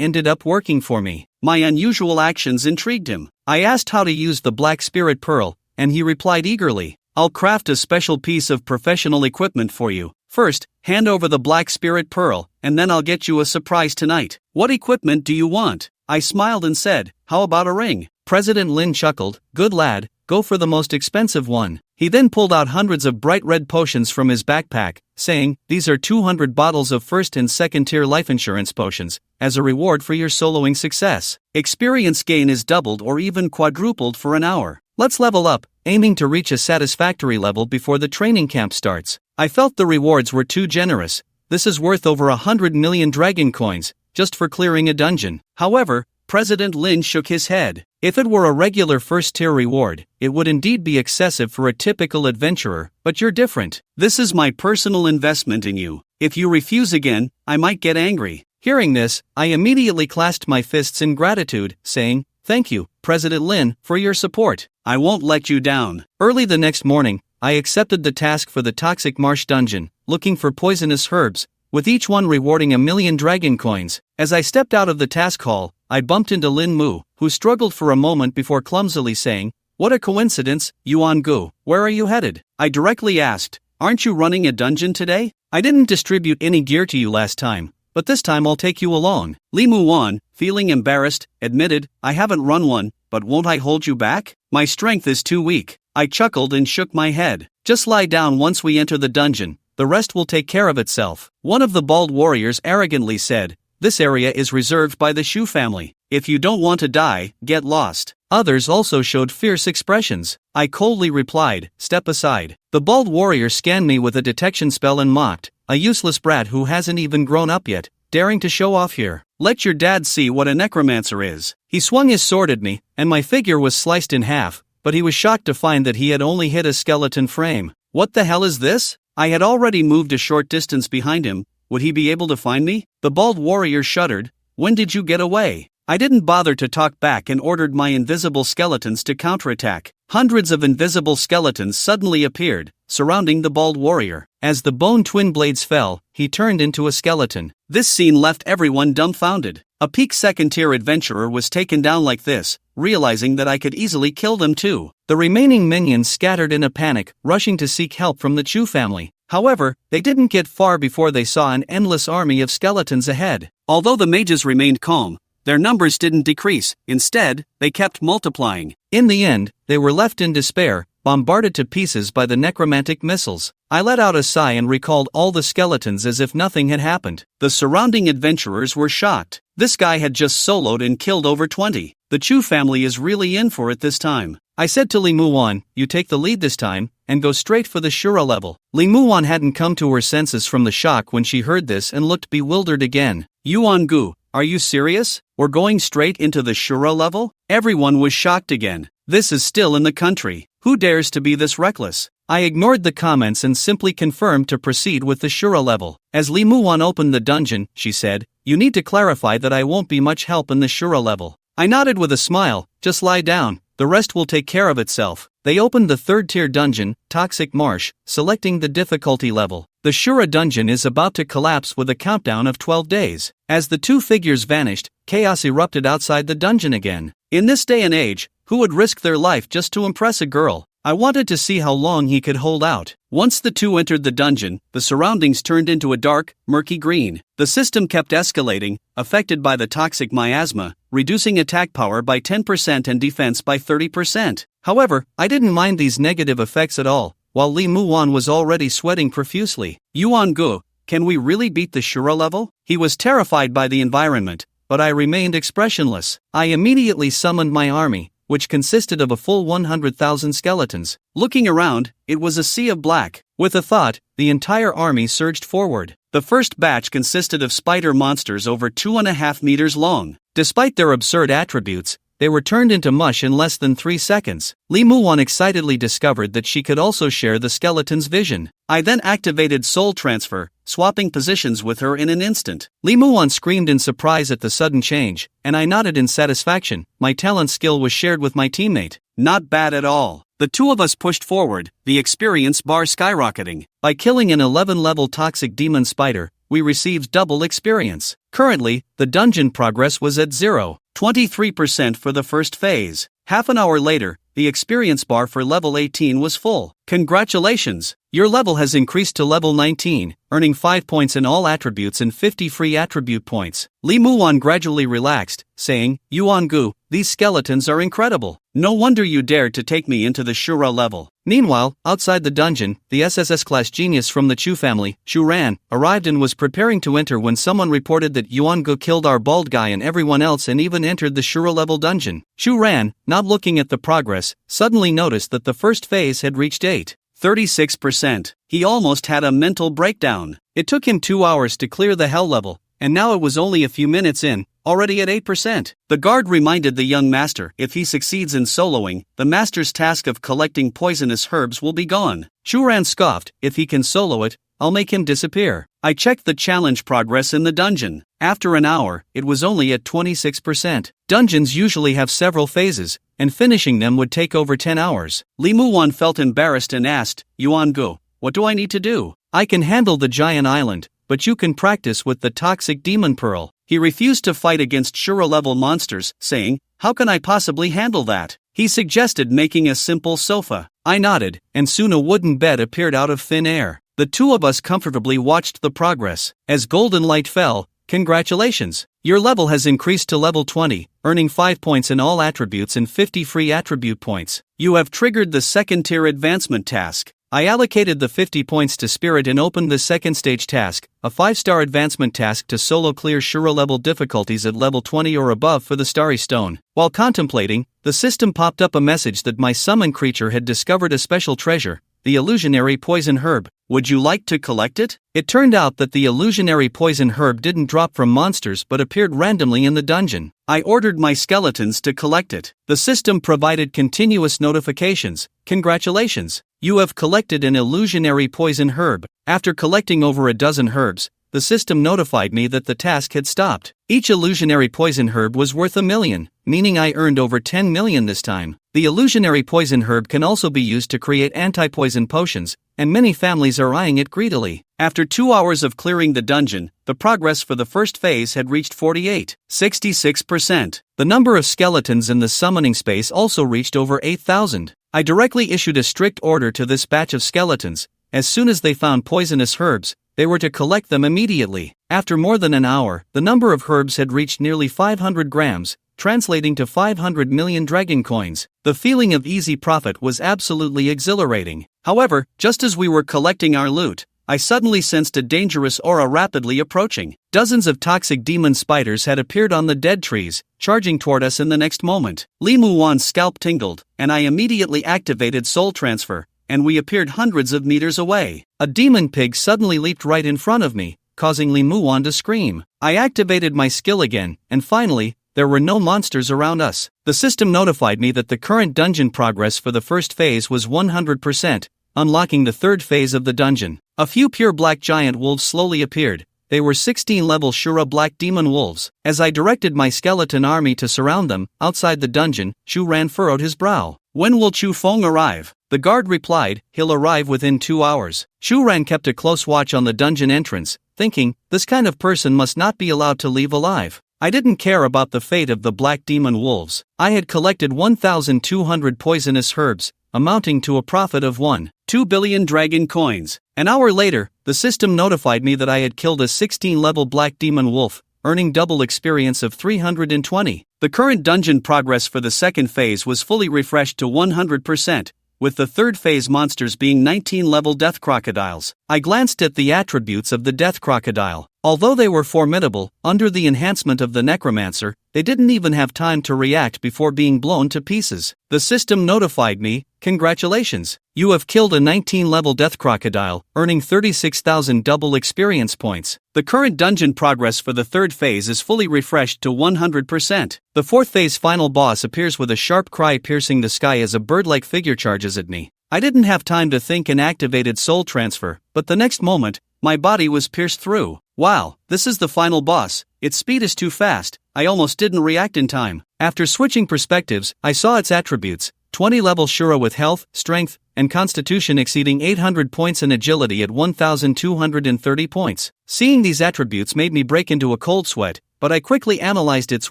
ended up working for me. My unusual actions intrigued him. I asked how to use the Black Spirit Pearl, and he replied eagerly, "I'll craft a special piece of professional equipment for you. First, hand over the Black Spirit Pearl, and then I'll get you a surprise tonight." "What equipment do you want?" I smiled and said, "How about a ring?" President Lin chuckled, "Good lad, go for the most expensive one." He then pulled out hundreds of bright red potions from his backpack, saying, "These are 200 bottles of first and second tier life insurance potions, as a reward for your soloing success. Experience gain is doubled or even quadrupled for an hour. Let's level up, aiming to reach a satisfactory level before the training camp starts." I felt the rewards were too generous. This is worth over 100 million dragon coins, just for clearing a dungeon. However, President Lin shook his head. If it were a regular first-tier reward, it would indeed be excessive for a typical adventurer, but you're different. This is my personal investment in you. If you refuse again, I might get angry. Hearing this, I immediately clasped my fists in gratitude, saying, "Thank you, President Lin, for your support. I won't let you down." Early the next morning, I accepted the task for the Toxic Marsh dungeon, looking for poisonous herbs, with each one rewarding 1,000,000 dragon coins. As I stepped out of the task hall, I bumped into Lin Mu, who struggled for a moment before clumsily saying, "What a coincidence, Yuan-gu, where are you headed?" I directly asked, "Aren't you running a dungeon today? I didn't distribute any gear to you last time, but this time I'll take you along." Li Mu-wan, feeling embarrassed, admitted, "I haven't run one, but won't I hold you back? My strength is too weak." I chuckled and shook my head. "Just lie down once we enter the dungeon, the rest will take care of itself." One of the bald warriors arrogantly said, "This area is reserved by the Shu family. If you don't want to die, get lost." Others also showed fierce expressions. I coldly replied, "Step aside." The bald warrior scanned me with a detection spell and mocked, "A useless brat who hasn't even grown up yet, daring to show off here. Let your dad see what a necromancer is." He swung his sword at me, and my figure was sliced in half, but he was shocked to find that he had only hit a skeleton frame. "What the hell is this?" I had already moved a short distance behind him. Would he be able to find me? The bald warrior shuddered. "When did you get away?" I didn't bother to talk back and ordered my invisible skeletons to counterattack. Hundreds of invisible skeletons suddenly appeared, surrounding the bald warrior. As the bone twin blades fell, he turned into a skeleton. This scene left everyone dumbfounded. A peak second-tier adventurer was taken down like this, realizing that I could easily kill them too. The remaining minions scattered in a panic, rushing to seek help from the Chu family. However, they didn't get far before they saw an endless army of skeletons ahead. Although the mages remained calm, their numbers didn't decrease. Instead, they kept multiplying. In the end, they were left in despair, bombarded to pieces by the necromantic missiles. I let out a sigh and recalled all the skeletons as if nothing had happened. The surrounding adventurers were shocked. This guy had just soloed and killed over 20. The Chu family is really in for it this time. I said to Li Muwan, "You take the lead this time, and go straight for the Shura level." Li Muwan hadn't come to her senses from the shock when she heard this and looked bewildered again. "Yuan-gu, Are you serious? We're going straight into the Shura level? Everyone was shocked again. This is still in the country. Who dares to be this reckless? I ignored the comments and simply confirmed to proceed with the Shura level. As Lee Muwan opened the dungeon, she said, "You need to clarify that I won't be much help in the Shura level." I nodded with a smile. "Just lie down, the rest will take care of itself." They opened the third-tier dungeon, Toxic Marsh, selecting the difficulty level. The Shura dungeon is about to collapse with a countdown of 12 days. As the two figures vanished, chaos erupted outside the dungeon again. In this day and age, who would risk their life just to impress a girl? I wanted to see how long he could hold out. Once the two entered the dungeon, the surroundings turned into a dark, murky green. The system kept escalating, affected by the toxic miasma, reducing attack power by 10% and defense by 30%. However, I didn't mind these negative effects at all, while Lee Muwan was already sweating profusely. "Yuan-gu, can we really beat the Shura level?" He was terrified by the environment, but I remained expressionless. I immediately summoned my army, which consisted of a full 100,000 skeletons. Looking around, it was a sea of black. With a thought, the entire army surged forward. The first batch consisted of spider monsters over 2.5 meters long. Despite their absurd attributes, they were turned into mush in less than 3 seconds. Lee Muwan excitedly discovered that she could also share the skeleton's vision. I then activated soul transfer, swapping positions with her in an instant. Lee Muwan screamed in surprise at the sudden change, and I nodded in satisfaction. My talent skill was shared with my teammate. Not bad at all. The two of us pushed forward, the experience bar skyrocketing. By killing an 11-level toxic demon spider, we received double experience. Currently, the dungeon progress was at 0.23% for the first phase. Half an hour later, the experience bar for level 18 was full. Congratulations! Your level has increased to level 19, earning 5 points in all attributes and 50 free attribute points. Lee Muwan gradually relaxed, saying, "Yuan-gu, these skeletons are incredible. No wonder you dared to take me into the Shura level." Meanwhile, outside the dungeon, the SSS-class genius from the Chu family, Shu Ran, arrived and was preparing to enter when someone reported that Yuan-gu killed our bald guy and everyone else and even entered the Shura level dungeon. Shu Ran, not looking at the progress, suddenly noticed that the first phase had reached 8.36%. He almost had a mental breakdown. It took him 2 hours to clear the hell level, and now it was only a few minutes in, already at 8%. The guard reminded the young master, if he succeeds in soloing, the master's task of collecting poisonous herbs will be gone. Shuran scoffed, "If he can solo it, I'll make him disappear." I checked the challenge progress in the dungeon. After an hour, it was only at 26%. Dungeons usually have several phases, and finishing them would take over 10 hours. Lee Muwan felt embarrassed and asked, "Yuan-gu, what do I need to do?" "I can handle the giant island, but you can practice with the toxic demon pearl." He refused to fight against Shura-level monsters, saying, "How can I possibly handle that?" He suggested making a simple sofa. I nodded, and soon a wooden bed appeared out of thin air. The two of us comfortably watched the progress. As golden light fell, "Congratulations! Your level has increased to level 20, earning 5 points in all attributes and 50 free attribute points. You have triggered the second-tier advancement task." I allocated the 50 points to Spirit and opened the second stage task, a 5-star advancement task to solo clear Shura-level difficulties at level 20 or above for the Starry Stone. While contemplating, the system popped up a message that my summon creature had discovered a special treasure, the illusionary poison herb. Would you like to collect it? It turned out that the illusionary poison herb didn't drop from monsters but appeared randomly in the dungeon. I ordered my skeletons to collect it. The system provided continuous notifications. "Congratulations! You have collected an illusionary poison herb." After collecting over a dozen herbs, the system notified me that the task had stopped. Each illusionary poison herb was worth 1 million, meaning I earned over 10 million this time. The illusionary poison herb can also be used to create anti-poison potions, and many families are eyeing it greedily. After 2 hours of clearing the dungeon, the progress for the first phase had reached 48.66%. The number of skeletons in the summoning space also reached over 8,000. I directly issued a strict order to this batch of skeletons. As soon as they found poisonous herbs, they were to collect them immediately. After more than an hour, the number of herbs had reached nearly 500 grams, translating to 500 million dragon coins. The feeling of easy profit was absolutely exhilarating. However, just as we were collecting our loot, I suddenly sensed a dangerous aura rapidly approaching. Dozens of toxic demon spiders had appeared on the dead trees, charging toward us in the next moment. Lee Muwan's scalp tingled, and I immediately activated soul transfer, and we appeared hundreds of meters away. A demon pig suddenly leaped right in front of me, causing Li Muwan to scream. I activated my skill again, and finally, there were no monsters around us. The system notified me that the current dungeon progress for the first phase was 100%, unlocking the third phase of the dungeon. A few pure black giant wolves slowly appeared. They were 16-level Shura black demon wolves. As I directed my skeleton army to surround them, outside the dungeon, Shu Ran furrowed his brow. When will Chu Feng arrive? The guard replied, he'll arrive within 2 hours. Shu Ran kept a close watch on the dungeon entrance, thinking, this kind of person must not be allowed to leave alive. I didn't care about the fate of the black demon wolves. I had collected 1,200 poisonous herbs, amounting to a profit of 1.2 billion dragon coins. An hour later, the system notified me that I had killed a 16-level black demon wolf, earning double experience of 320. The current dungeon progress for the second phase was fully refreshed to 100%, with the third phase monsters being 19-level death crocodiles. I glanced at the attributes of the death crocodile. Although they were formidable, under the enhancement of the necromancer, they didn't even have time to react before being blown to pieces. The system notified me, congratulations, you have killed a 19-level death crocodile, earning 36,000 double experience points. The current dungeon progress for the third phase is fully refreshed to 100%. The fourth phase final boss appears with a sharp cry piercing the sky as a bird-like figure charges at me. I didn't have time to think and activated soul transfer, but the next moment, my body was pierced through. Wow, this is the final boss. Its speed is too fast, I almost didn't react in time. After switching perspectives, I saw its attributes. 20-level Shura with health, strength, and constitution exceeding 800 points and agility at 1,230 points. Seeing these attributes made me break into a cold sweat, but I quickly analyzed its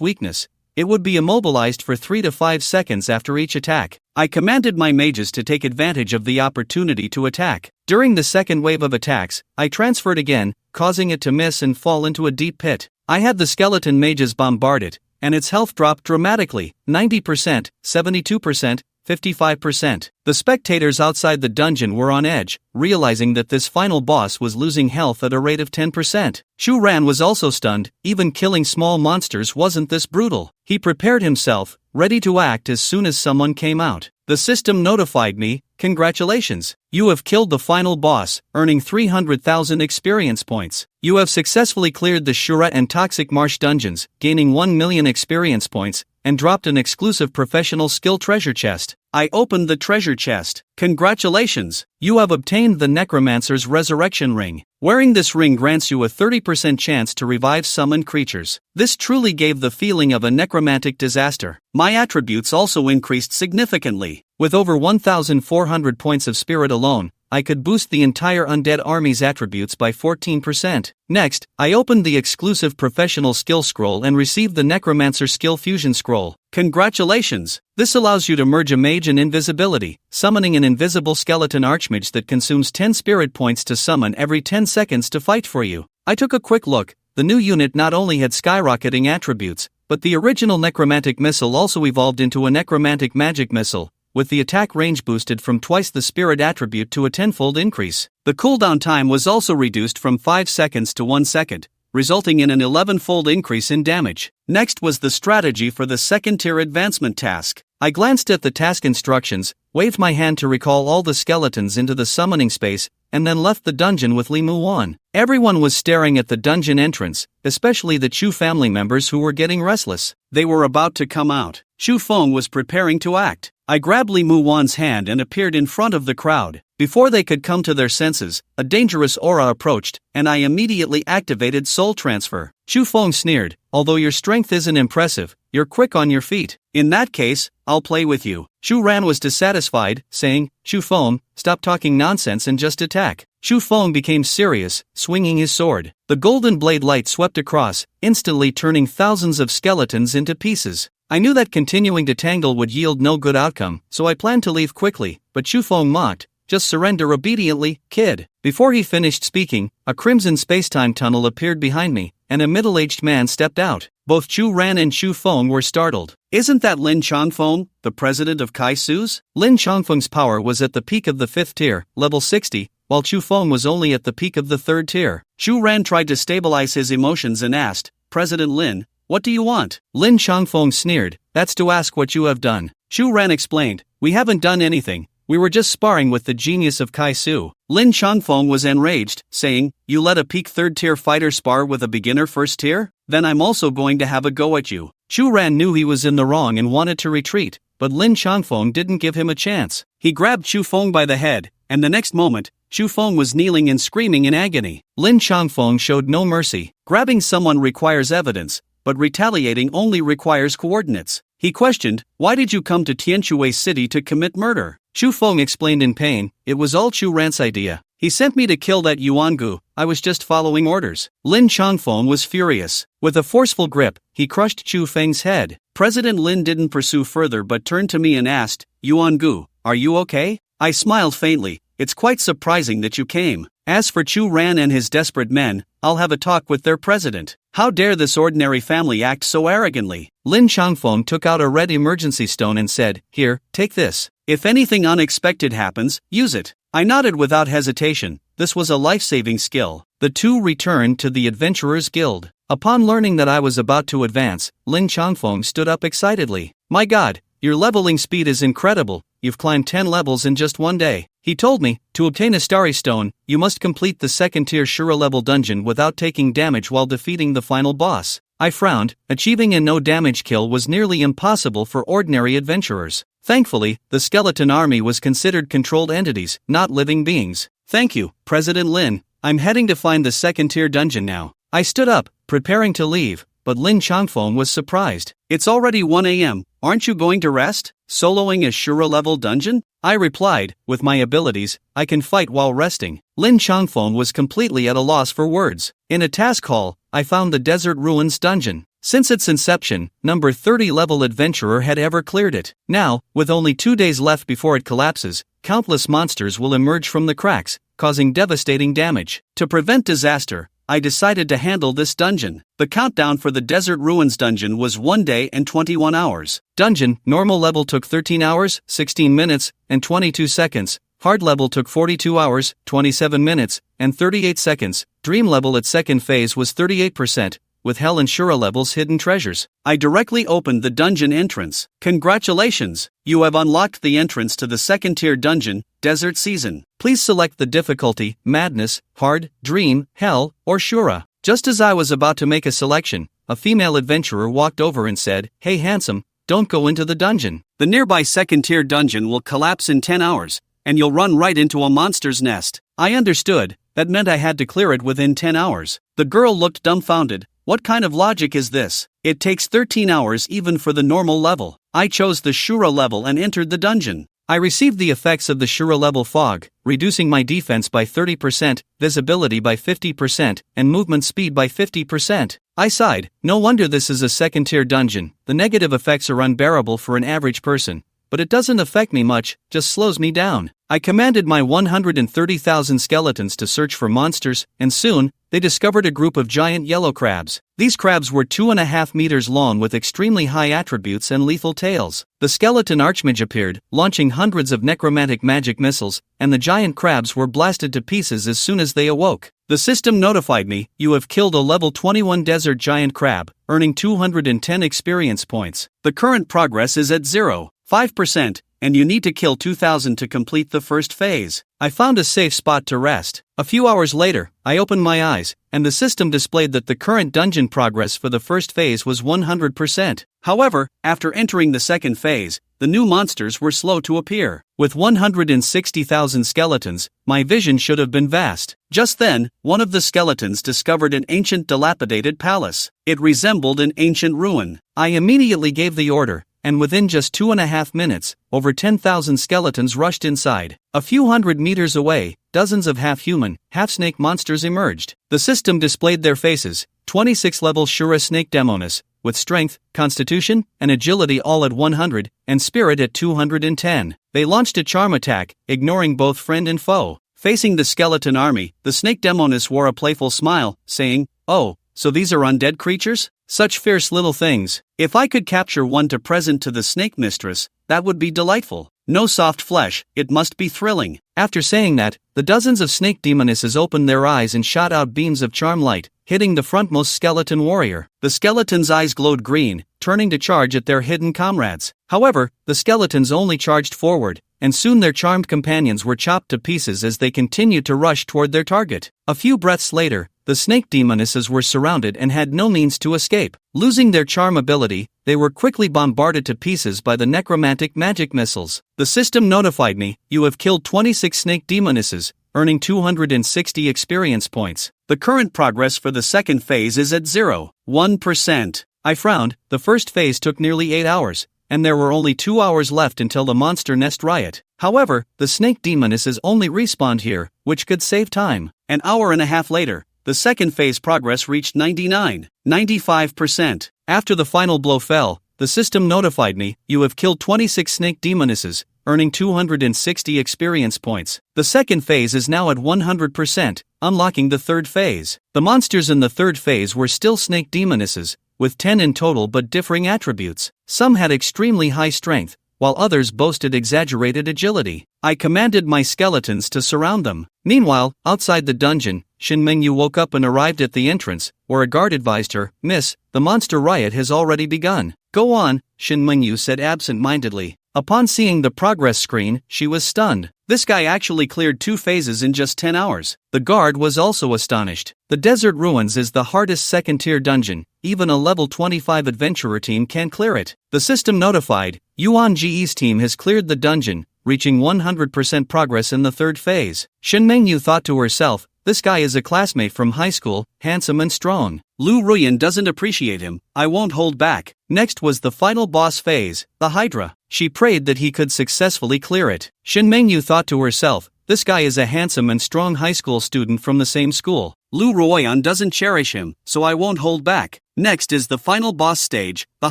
weakness. It would be immobilized for 3 to 5 seconds after each attack. I commanded my mages to take advantage of the opportunity to attack. During the second wave of attacks, I transferred again, causing it to miss and fall into a deep pit. I had the skeleton mages bombard it, and its health dropped dramatically, 90%, 72%, 55%. The spectators outside the dungeon were on edge, realizing that this final boss was losing health at a rate of 10%. Shu Ran was also stunned. Even killing small monsters wasn't this brutal. He prepared himself, ready to act as soon as someone came out. The system notified me, congratulations, you have killed the final boss, earning 300,000 experience points. You have successfully cleared the Shura and Toxic Marsh dungeons, gaining 1 million experience points, and dropped an exclusive professional skill treasure chest. I opened the treasure chest. Congratulations! You have obtained the Necromancer's Resurrection Ring. Wearing this ring grants you a 30% chance to revive summoned creatures. This truly gave the feeling of a necromantic disaster. My attributes also increased significantly. With over 1,400 points of spirit alone, I could boost the entire undead army's attributes by 14%. Next, I opened the exclusive professional skill scroll and received the Necromancer Skill Fusion Scroll. Congratulations! This allows you to merge a mage and invisibility, summoning an invisible skeleton archmage that consumes 10 spirit points to summon every 10 seconds to fight for you. I took a quick look. The new unit not only had skyrocketing attributes, but the original necromantic missile also evolved into a necromantic magic missile, with the attack range boosted from twice the spirit attribute to a 10-fold increase. The cooldown time was also reduced from 5 seconds to 1 second, resulting in an 11-fold increase in damage. Next was the strategy for the second-tier advancement task. I glanced at the task instructions, waved my hand to recall all the skeletons into the summoning space, and then left the dungeon with Li Muwan. Everyone was staring at the dungeon entrance, especially the Chu family members who were getting restless. They were about to come out. Chu Feng was preparing to act. I grabbed Li Muwan's hand and appeared in front of the crowd. Before they could come to their senses, a dangerous aura approached, and I immediately activated soul transfer. Chu Feng sneered, although your strength isn't impressive, you're quick on your feet. In that case, I'll play with you. Shu Ran was dissatisfied, saying, Chu Feng, stop talking nonsense and just attack. Chu Feng became serious, swinging his sword. The golden blade light swept across, instantly turning thousands of skeletons into pieces. I knew that continuing to tangle would yield no good outcome, so I planned to leave quickly, but Chu Feng mocked, just surrender obediently, kid. Before he finished speaking, a crimson spacetime tunnel appeared behind me, and a middle-aged man stepped out. Both Chu Ran and Chu Feng were startled. Isn't that Lin Changfeng, the president of Kai Su's? Lin Changfeng's power was at the peak of the 5th tier, level 60, while Chu Feng was only at the peak of the 3rd tier. Chu Ran tried to stabilize his emotions and asked, President Lin, what do you want? Lin Changfeng sneered, that's to ask what you have done. Chu Ran explained, we haven't done anything. We were just sparring with the genius of Kai Su. Lin Changfeng was enraged, saying, "You let a peak third-tier fighter spar with a beginner first-tier? Then I'm also going to have a go at you." Chu Ran knew he was in the wrong and wanted to retreat, but Lin Changfeng didn't give him a chance. He grabbed Chu Feng by the head, and the next moment, Chu Feng was kneeling and screaming in agony. Lin Changfeng showed no mercy. Grabbing someone requires evidence, but retaliating only requires coordinates. He questioned, "Why did you come to Tianshui City to commit murder?" Chu Feng explained in pain, "It was all Chu Ran's idea. He sent me to kill that Yuangu, I was just following orders." Lin Changfeng was furious. With a forceful grip, he crushed Chu Feng's head. President Lin didn't pursue further but turned to me and asked, "Yuangu, are you okay?" I smiled faintly. "It's quite surprising that you came. As for Chu Ran and his desperate men, I'll have a talk with their president. How dare this ordinary family act so arrogantly?" Lin Changfeng took out a red emergency stone and said, "Here, take this. If anything unexpected happens, use it." I nodded without hesitation. This was a life-saving skill. The two returned to the Adventurers Guild. Upon learning that I was about to advance, Lin Changfeng stood up excitedly. "My God, your leveling speed is incredible. You've climbed 10 levels in just one day." He told me, "To obtain a starry stone, you must complete the second-tier Shura level dungeon without taking damage while defeating the final boss." I frowned. Achieving a no-damage kill was nearly impossible for ordinary adventurers. Thankfully, the skeleton army was considered controlled entities, not living beings. "Thank you, President Lin. I'm heading to find the second-tier dungeon now." I stood up, preparing to leave, but Lin Changfeng was surprised. "It's already 1 a.m., aren't you going to rest? Soloing a Shura-level dungeon?" I replied, "With my abilities, I can fight while resting." Lin Changfeng was completely at a loss for words. In a task hall, I found the Desert Ruins dungeon. Since its inception, number 30 level adventurer had ever cleared it. Now, with only 2 days left before it collapses, countless monsters will emerge from the cracks, causing devastating damage. To prevent disaster, I decided to handle this dungeon. The countdown for the Desert Ruins dungeon was 1 day and 21 hours. Dungeon, normal level took 13 hours, 16 minutes, and 22 seconds. Hard level took 42 hours, 27 minutes, and 38 seconds. Dream level at second phase was 38%. With Hell and Shura levels hidden treasures. I directly opened the dungeon entrance. "Congratulations! You have unlocked the entrance to the second-tier dungeon, Desert Season. Please select the difficulty, Madness, Hard, Dream, Hell, or Shura." Just as I was about to make a selection, a female adventurer walked over and said, "Hey handsome, don't go into the dungeon. The nearby second-tier dungeon will collapse in 10 hours, and you'll run right into a monster's nest." I understood. That meant I had to clear it within 10 hours. The girl looked dumbfounded. "What kind of logic is this? It takes 13 hours even for the normal level." I chose the Shura level and entered the dungeon. I received the effects of the Shura level fog, reducing my defense by 30%, visibility by 50%, and movement speed by 50%. I sighed. No wonder this is a second-tier dungeon. The negative effects are unbearable for an average person. But it doesn't affect me much, just slows me down. I commanded my 130,000 skeletons to search for monsters, and soon, they discovered a group of giant yellow crabs. These crabs were 2.5 meters long with extremely high attributes and lethal tails. The skeleton archmage appeared, launching hundreds of necromantic magic missiles, and the giant crabs were blasted to pieces as soon as they awoke. The system notified me, "You have killed a level 21 desert giant crab, earning 210 experience points. The current progress is at 0.5%, and you need to kill 2,000 to complete the first phase." I found a safe spot to rest. A few hours later, I opened my eyes, and the system displayed that the current dungeon progress for the first phase was 100%. However, after entering the second phase, the new monsters were slow to appear. With 160,000 skeletons, my vision should have been vast. Just then, one of the skeletons discovered an ancient dilapidated palace. It resembled an ancient ruin. I immediately gave the order, and within just 2.5 minutes, over 10,000 skeletons rushed inside. A few hundred meters away, dozens of half-human, half-snake monsters emerged. The system displayed their faces, 26-level Shura Snake Demonis, with strength, constitution, and agility all at 100, and spirit at 210. They launched a charm attack, ignoring both friend and foe. Facing the skeleton army, the Snake Demonis wore a playful smile, saying, "Oh, so these are undead creatures? Such fierce little things. If I could capture one to present to the snake mistress, that would be delightful. No soft flesh, it must be thrilling." After saying that, the dozens of snake demonesses opened their eyes and shot out beams of charm light, hitting the frontmost skeleton warrior. The skeleton's eyes glowed green, turning to charge at their hidden comrades. However, the skeletons only charged forward, and soon their charmed companions were chopped to pieces as they continued to rush toward their target. A few breaths later, the snake demonesses were surrounded and had no means to escape. Losing their charm ability, they were quickly bombarded to pieces by the necromantic magic missiles. The system notified me, "You have killed 26 snake demonesses, earning 260 experience points. The current progress for the second phase is at 0.1%. I frowned. The first phase took nearly 8 hours, and there were only 2 hours left until the monster nest riot. However, the snake demonesses only respawned here, which could save time. An hour and a half later, the second phase progress reached 95%. After the final blow fell, the system notified me, "You have killed 26 snake demonesses, earning 260 experience points. The second phase is now at 100%, unlocking the third phase." The monsters in the third phase were still snake demonesses, with 10 in total but differing attributes. Some had extremely high strength, while others boasted exaggerated agility. I commanded my skeletons to surround them. Meanwhile, outside the dungeon, Shin Mengyu woke up and arrived at the entrance, where a guard advised her, "Miss, the monster riot has already begun." "Go on," Shin Mengyu said absent-mindedly. Upon seeing the progress screen, she was stunned. This guy actually cleared 2 phases in just 10 hours. The guard was also astonished. The Desert Ruins is the hardest second-tier dungeon. Even a level 25 adventurer team can clear it. The system notified, "Yuan Ji's team has cleared the dungeon, reaching 100% progress in the third phase." Shin Mengyu thought to herself, "This guy is a classmate from high school, handsome and strong. Lu Ruyan doesn't appreciate him, I won't hold back." Next was the final boss phase, the Hydra. She prayed that he could successfully clear it. Shin Mengyu thought to herself, "This guy is a handsome and strong high school student from the same school. Lu Ruyan doesn't cherish him, so I won't hold back." Next is the final boss stage, the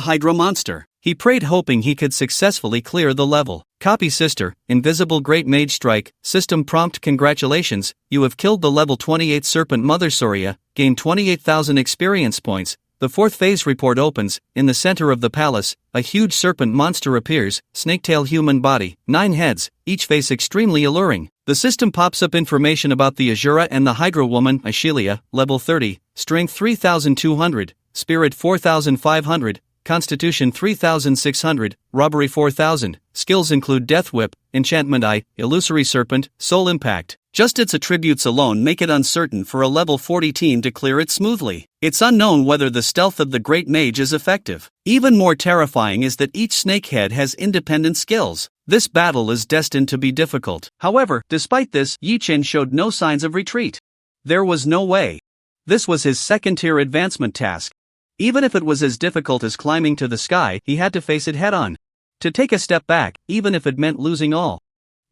Hydra monster. He prayed hoping he could successfully clear the level. Copy Sister, Invisible Great Mage Strike, System Prompt Congratulations, you have killed the level 28 Serpent Mother Surya, gained 28,000 experience points. The fourth phase report opens. In the center of the palace, a huge serpent monster appears, snake-tail human body, 9 heads, each face extremely alluring. The system pops up information about the Azura and the Hydra woman, Ashelia, level 30, strength 3,200, spirit 4,500, Constitution 3,600, Robbery 4,000, skills include Death Whip, Enchantment Eye, Illusory Serpent, Soul Impact. Just its attributes alone make it uncertain for a level 40 team to clear it smoothly. It's unknown whether the stealth of the Great Mage is effective. Even more terrifying is that each snakehead has independent skills. This battle is destined to be difficult. However, despite this, Yi Chen showed no signs of retreat. There was no way. This was his second-tier advancement task. Even if it was as difficult as climbing to the sky, he had to face it head-on. To take a step back, even if it meant losing all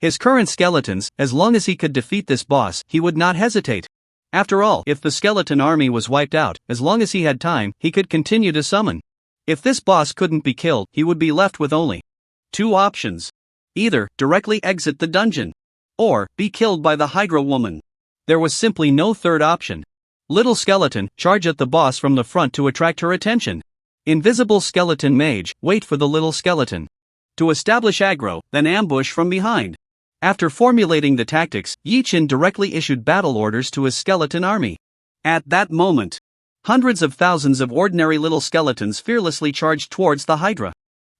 his current skeletons, as long as he could defeat this boss, he would not hesitate. After all, if the skeleton army was wiped out, as long as he had time, he could continue to summon. If this boss couldn't be killed, he would be left with only 2 options. Either directly exit the dungeon, or be killed by the Hydra woman. There was simply no third option. Little skeleton, charge at the boss from the front to attract her attention. Invisible skeleton mage, wait for the little skeleton to establish aggro, then ambush from behind. After formulating the tactics, Yi Chen directly issued battle orders to his skeleton army. At that moment, hundreds of thousands of ordinary little skeletons fearlessly charged towards the Hydra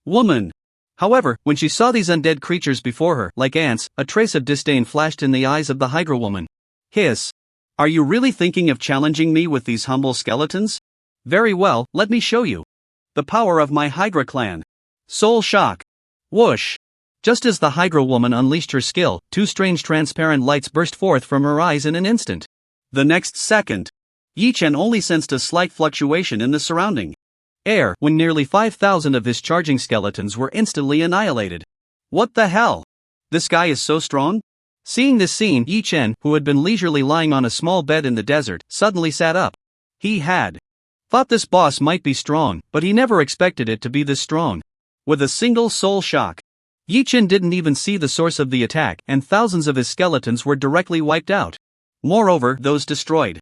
woman. However, when she saw these undead creatures before her, like ants, a trace of disdain flashed in the eyes of the Hydra woman. Hiss. Are you really thinking of challenging me with these humble skeletons? Very well, let me show you the power of my Hydra clan. Soul Shock. Whoosh. Just as the Hydra woman unleashed her skill, 2 strange transparent lights burst forth from her eyes in an instant. The next second, Yi Chen only sensed a slight fluctuation in the surrounding air when nearly 5,000 of his charging skeletons were instantly annihilated. What the hell? This guy is so strong? Seeing this scene, Yi Chen, who had been leisurely lying on a small bed in the desert, suddenly sat up. He had thought this boss might be strong, but he never expected it to be this strong. With a single soul shock, Yi Chen didn't even see the source of the attack, and thousands of his skeletons were directly wiped out. Moreover, those destroyed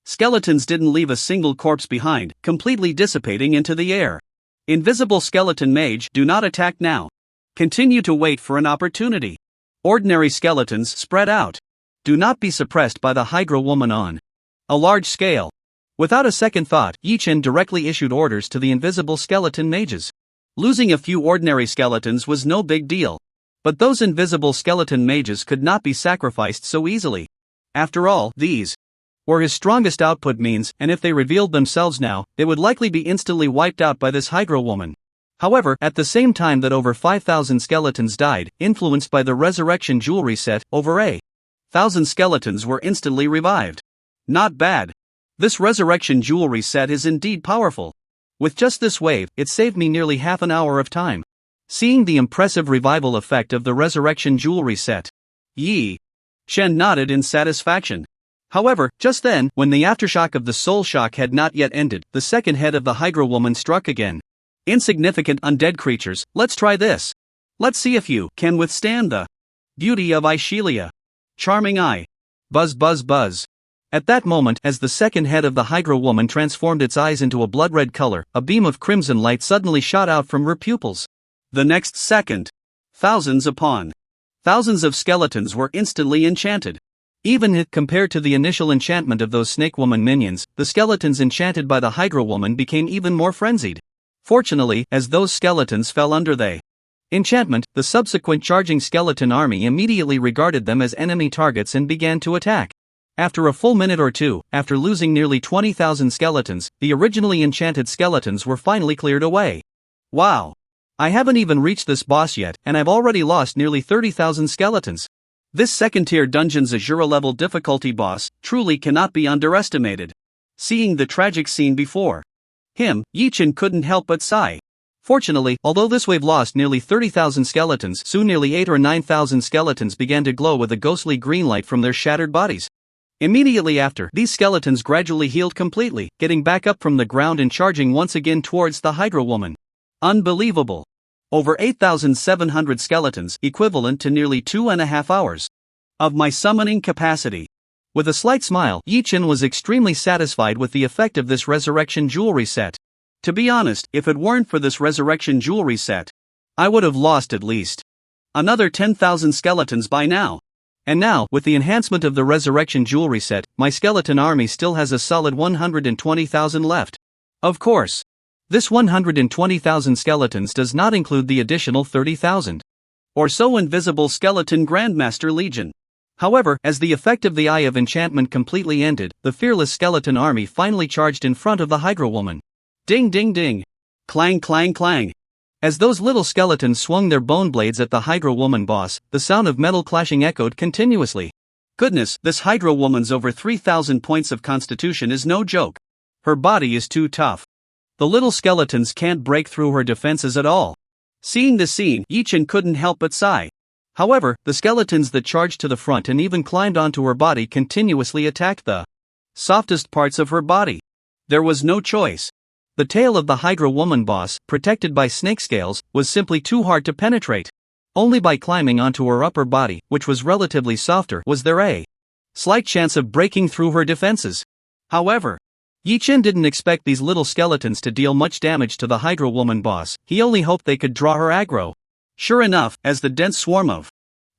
skeletons didn't leave a single corpse behind, completely dissipating into the air. Invisible skeleton mage, do not attack now. Continue to wait for an opportunity. Ordinary skeletons spread out. Do not be suppressed by the Hydra woman on a large scale. Without a second thought, Yi Chen directly issued orders to the invisible skeleton mages. Losing a few ordinary skeletons was no big deal. But those invisible skeleton mages could not be sacrificed so easily. After all, these were his strongest output means, and if they revealed themselves now, they would likely be instantly wiped out by this Hydra woman. However, at the same time that over 5,000 skeletons died, influenced by the resurrection jewelry set, over 1,000 skeletons were instantly revived. Not bad. This resurrection jewelry set is indeed powerful. With just this wave, it saved me nearly half an hour of time. Seeing the impressive revival effect of the resurrection jewelry set, Yi Shen nodded in satisfaction. However, just then, when the aftershock of the soul shock had not yet ended, the second head of the Hydra woman struck again. Insignificant undead creatures, let's try this. Let's see if you can withstand the beauty of Aishelia. Charming eye. Buzz buzz buzz. At that moment, as the second head of the Hydra woman transformed its eyes into a blood-red color, a beam of crimson light suddenly shot out from her pupils. The next second, thousands upon thousands of skeletons were instantly enchanted. Even compared to the initial enchantment of those snake woman minions, the skeletons enchanted by the Hydra woman became even more frenzied. Fortunately, as those skeletons fell under the enchantment, the subsequent charging skeleton army immediately regarded them as enemy targets and began to attack. After a full minute or two, after losing nearly 20,000 skeletons, the originally enchanted skeletons were finally cleared away. Wow! I haven't even reached this boss yet, and I've already lost nearly 30,000 skeletons. This second-tier dungeon's Azura-level difficulty boss truly cannot be underestimated. Seeing the tragic scene before him, Yi-chan couldn't help but sigh. Fortunately, although this wave lost nearly 30,000 skeletons, soon nearly 8,000 or 9,000 skeletons began to glow with a ghostly green light from their shattered bodies. Immediately after, these skeletons gradually healed completely, getting back up from the ground and charging once again towards the Hydra woman. Unbelievable. Over 8,700 skeletons, equivalent to nearly 2.5 hours of my summoning capacity. With a slight smile, Yi-chan was extremely satisfied with the effect of this resurrection jewelry set. To be honest, if it weren't for this resurrection jewelry set, I would have lost at least another 10,000 skeletons by now. And now, with the enhancement of the resurrection jewelry set, my skeleton army still has a solid 120,000 left. Of course, this 120,000 skeletons does not include the additional 30,000 or so invisible skeleton Grandmaster Legion. However, as the effect of the Eye of Enchantment completely ended, the fearless skeleton army finally charged in front of the Hydra woman. Ding ding ding. Clang clang clang. As those little skeletons swung their bone blades at the Hydra woman boss, the sound of metal clashing echoed continuously. Goodness, this Hydra woman's over 3,000 points of constitution is no joke. Her body is too tough. The little skeletons can't break through her defenses at all. Seeing the scene, Yi-chan couldn't help but sigh. However, the skeletons that charged to the front and even climbed onto her body continuously attacked the softest parts of her body. There was no choice. The tail of the Hydra woman boss, protected by snake scales, was simply too hard to penetrate. Only by climbing onto her upper body, which was relatively softer, was there a slight chance of breaking through her defenses. However, Yi-chan didn't expect these little skeletons to deal much damage to the Hydra woman boss. He only hoped they could draw her aggro. Sure enough, as the dense swarm of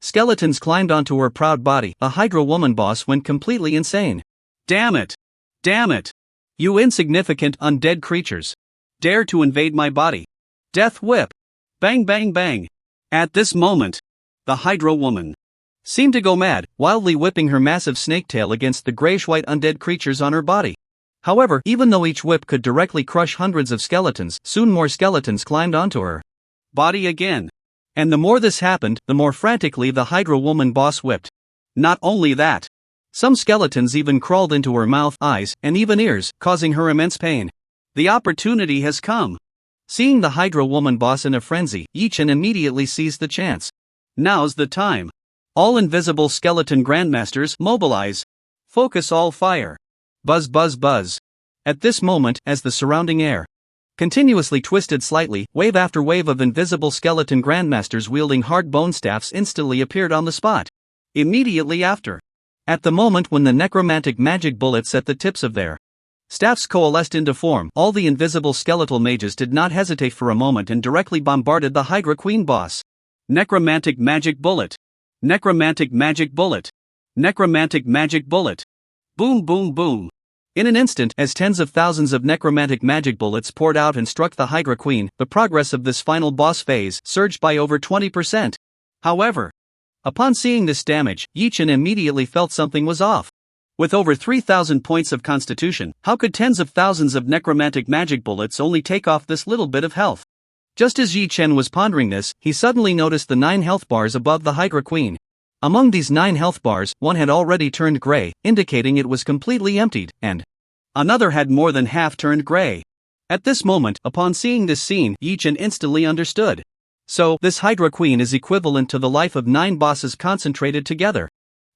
skeletons climbed onto her proud body, the Hydra woman boss went completely insane. Damn it! Damn it! You insignificant undead creatures! Dare to invade my body! Death whip! Bang bang bang! At this moment, the Hydra woman seemed to go mad, wildly whipping her massive snake tail against the grayish-white undead creatures on her body. However, even though each whip could directly crush hundreds of skeletons, soon more skeletons climbed onto her body again. And the more this happened, the more frantically the Hydra woman boss whipped. Not only that, some skeletons even crawled into her mouth, eyes, and even ears, causing her immense pain. The opportunity has come. Seeing the Hydra woman boss in a frenzy, Yi-chan immediately seized the chance. Now's the time. All invisible skeleton grandmasters, mobilize. Focus all fire. Buzz buzz buzz. At this moment, as the surrounding air continuously twisted slightly, wave after wave of invisible skeleton grandmasters wielding hard bone staffs instantly appeared on the spot. Immediately after, at the moment when the necromantic magic bullets at the tips of their staffs coalesced into form, all the invisible skeletal mages did not hesitate for a moment and directly bombarded the Hydra Queen boss. Necromantic magic bullet. Necromantic magic bullet. Necromantic magic bullet. Boom boom boom. In an instant, as tens of thousands of necromantic magic bullets poured out and struck the Hydra Queen, the progress of this final boss phase surged by over 20%. However, upon seeing this damage, Yi-chan immediately felt something was off. With over 3,000 points of constitution, how could tens of thousands of necromantic magic bullets only take off this little bit of health? Just as Yi-chan was pondering this, he suddenly noticed the 9 health bars above the Hydra Queen. Among these 9 health bars, one had already turned gray, indicating it was completely emptied, and another had more than half turned gray. At this moment, upon seeing this scene, Yi-chan instantly understood. So, this Hydra Queen is equivalent to the life of 9 bosses concentrated together.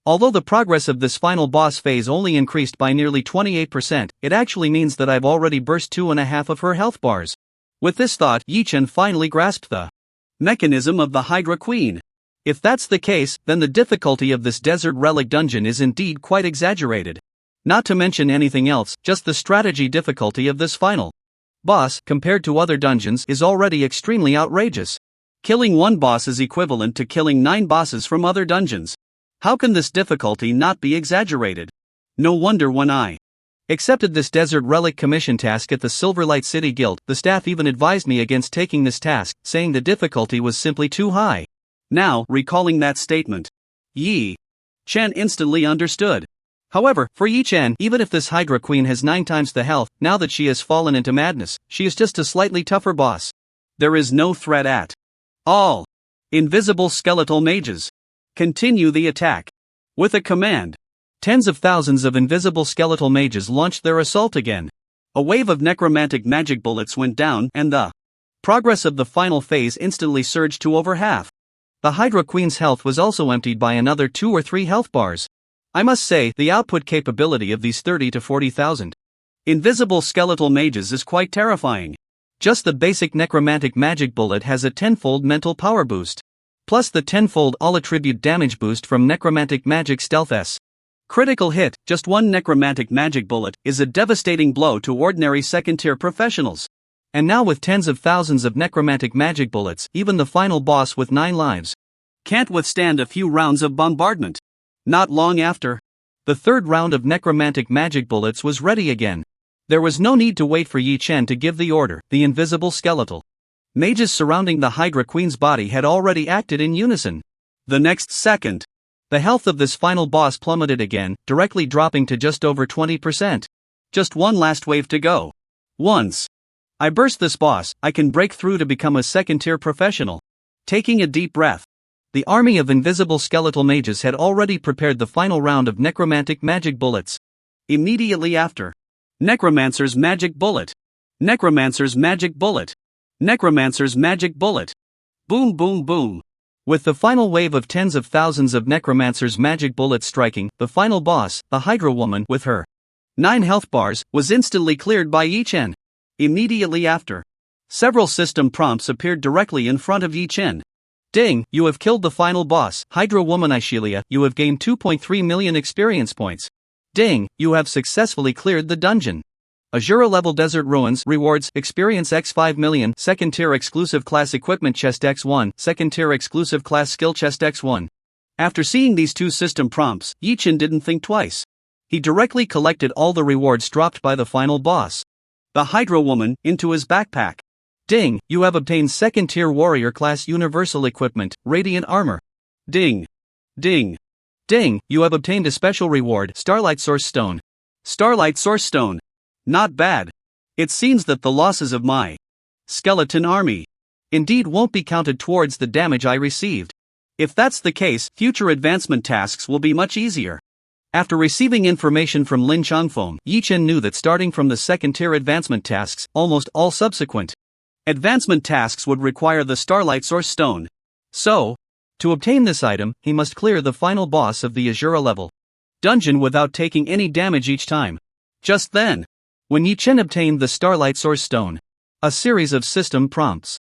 Although the progress of this final boss phase only increased by nearly 28%, it actually means that I've already burst 2.5 of her health bars. With this thought, Yi-chan finally grasped the mechanism of the Hydra Queen. If that's the case, then the difficulty of this desert relic dungeon is indeed quite exaggerated. Not to mention anything else, just the strategy difficulty of this final boss, compared to other dungeons, is already extremely outrageous. Killing one boss is equivalent to killing 9 bosses from other dungeons. How can this difficulty not be exaggerated? No wonder when I accepted this desert relic commission task at the Silverlight City Guild, the staff even advised me against taking this task, saying the difficulty was simply too high. Now, recalling that statement, Yi-chan instantly understood. However, for Yi-chan, even if this Hydra Queen has 9 times the health, now that she has fallen into madness, she is just a slightly tougher boss. There is no threat at all. Invisible skeletal mages, continue the attack. With a command, tens of thousands of invisible skeletal mages launched their assault again. A wave of necromantic magic bullets went down, and the progress of the final phase instantly surged to over half. The Hydra Queen's health was also emptied by another 2 or 3 health bars. I must say, the output capability of these 30 to 40,000 invisible skeletal mages is quite terrifying. Just the basic necromantic magic bullet has a 10-fold mental power boost. Plus the 10-fold all-attribute damage boost from necromantic magic stealth S. Critical hit, just one necromantic magic bullet, is a devastating blow to ordinary second-tier professionals. And now with tens of thousands of necromantic magic bullets, even the final boss with 9 lives can't withstand a few rounds of bombardment. Not long after, the third round of necromantic magic bullets was ready again. There was no need to wait for Yi-chan to give the order. The invisible skeletal mages surrounding the Hydra Queen's body had already acted in unison. The next second, the health of this final boss plummeted again, directly dropping to just over 20%. Just one last wave to go. Once I burst this boss, I can break through to become a second-tier professional. Taking a deep breath, the army of invisible skeletal mages had already prepared the final round of necromantic magic bullets. Immediately after, Necromancer's magic bullet. Necromancer's magic bullet. Necromancer's magic bullet. Boom boom boom. With the final wave of tens of thousands of Necromancer's magic bullets striking, the final boss, the Hydra woman with her 9 health bars, was instantly cleared by Yi-chan. Immediately after, several system prompts appeared directly in front of Yi-chan. Ding, you have killed the final boss, Hydra woman Ishelia, you have gained 2.3 million experience points. Ding, you have successfully cleared the dungeon. Azura level Desert Ruins rewards experience x 5 million, second tier exclusive class equipment chest x1, second tier exclusive class skill chest x1. After seeing these 2 system prompts, Yi-chan didn't think twice. He directly collected all the rewards dropped by the final boss, the Hydra woman, into his backpack. Ding, you have obtained second tier warrior class universal equipment, radiant armor. Ding. Ding. Ding, you have obtained a special reward, Starlight Source Stone. Starlight Source Stone. Not bad. It seems that the losses of my skeleton army indeed won't be counted towards the damage I received. If that's the case, future advancement tasks will be much easier. After receiving information from Lin Changfeng, Yi-chan knew that starting from the second tier advancement tasks, almost all subsequent advancement tasks would require the Starlight Source Stone. So, to obtain this item, he must clear the final boss of the Azura level dungeon without taking any damage each time. Just then, when Yi-chan obtained the Starlight Source Stone, a series of system prompts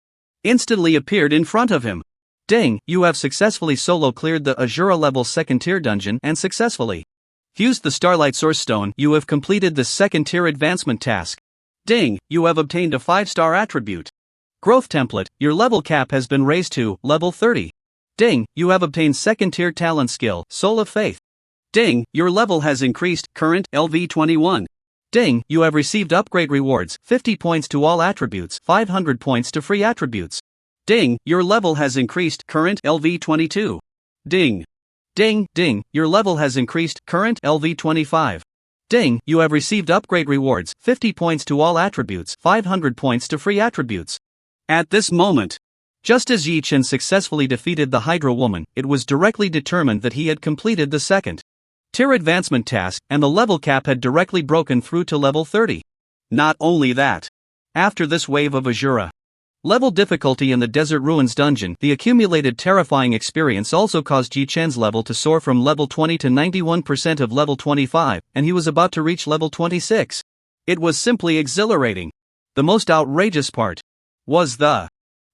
instantly appeared in front of him. Ding, you have successfully solo cleared the Azura level second tier dungeon and successfully fused the Starlight Source Stone. You have completed the second tier advancement task. Ding, you have obtained a 5-star attribute growth template. Your level cap has been raised to level 30. Ding, you have obtained second tier talent skill, Soul of Faith. Ding, your level has increased, current LV21. Ding, you have received upgrade rewards, 50 points to all attributes, 500 points to free attributes. Ding, your level has increased, current LV 22. Ding. Ding, ding, your level has increased, current LV 25. Ding, you have received upgrade rewards, 50 points to all attributes, 500 points to free attributes. At this moment, just as Yi Chen successfully defeated the Hydra Woman, it was directly determined that he had completed the second tier advancement task, and the level cap had directly broken through to level 30. Not only that, after this wave of Azura level difficulty in the Desert Ruins dungeon, the accumulated terrifying experience also caused Yi Chen's level to soar from level 20 to 91% of level 25, and he was about to reach level 26. It was simply exhilarating. The most outrageous part was the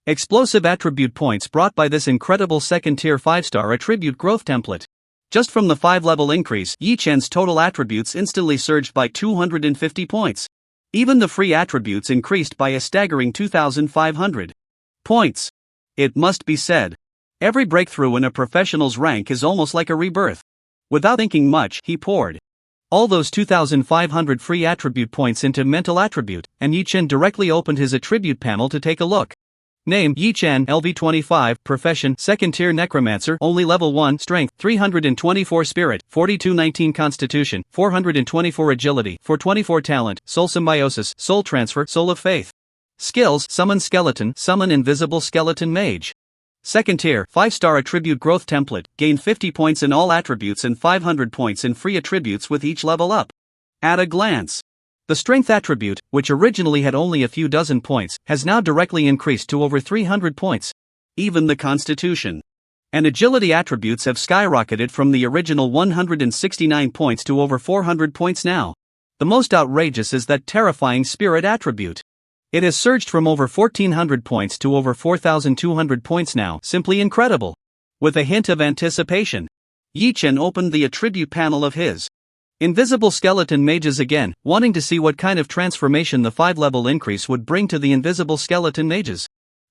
explosive attribute points brought by this incredible second-tier 5-star attribute growth template. Just from the 5-level increase, Yi Chen's total attributes instantly surged by 250 points. Even the free attributes increased by a staggering 2,500 points. It must be said, every breakthrough in a professional's rank is almost like a rebirth. Without thinking much, he poured all those 2,500 free attribute points into mental attribute, and Yi Chen directly opened his attribute panel to take a look. Name: Yi Chen, LV25, Profession, Second Tier Necromancer, only Level 1, Strength, 324 Spirit, 4219 Constitution, 424 Agility, 424 Talent, Soul Symbiosis, Soul Transfer, Soul of Faith. Skills: Summon Skeleton, Summon Invisible Skeleton Mage. Second Tier, 5-star Attribute Growth Template, gain 50 points in all attributes and 500 points in free attributes with each level up. At a glance, the Strength attribute, which originally had only a few dozen points, has now directly increased to over 300 points. Even the Constitution and Agility attributes have skyrocketed from the original 169 points to over 400 points now. The most outrageous is that terrifying Spirit attribute. It has surged from over 1,400 points to over 4,200 points now, simply incredible. With a hint of anticipation, Yi Chen opened the attribute panel of his Invisible Skeleton Mages again, wanting to see what kind of transformation the 5-level increase would bring to the Invisible Skeleton Mages.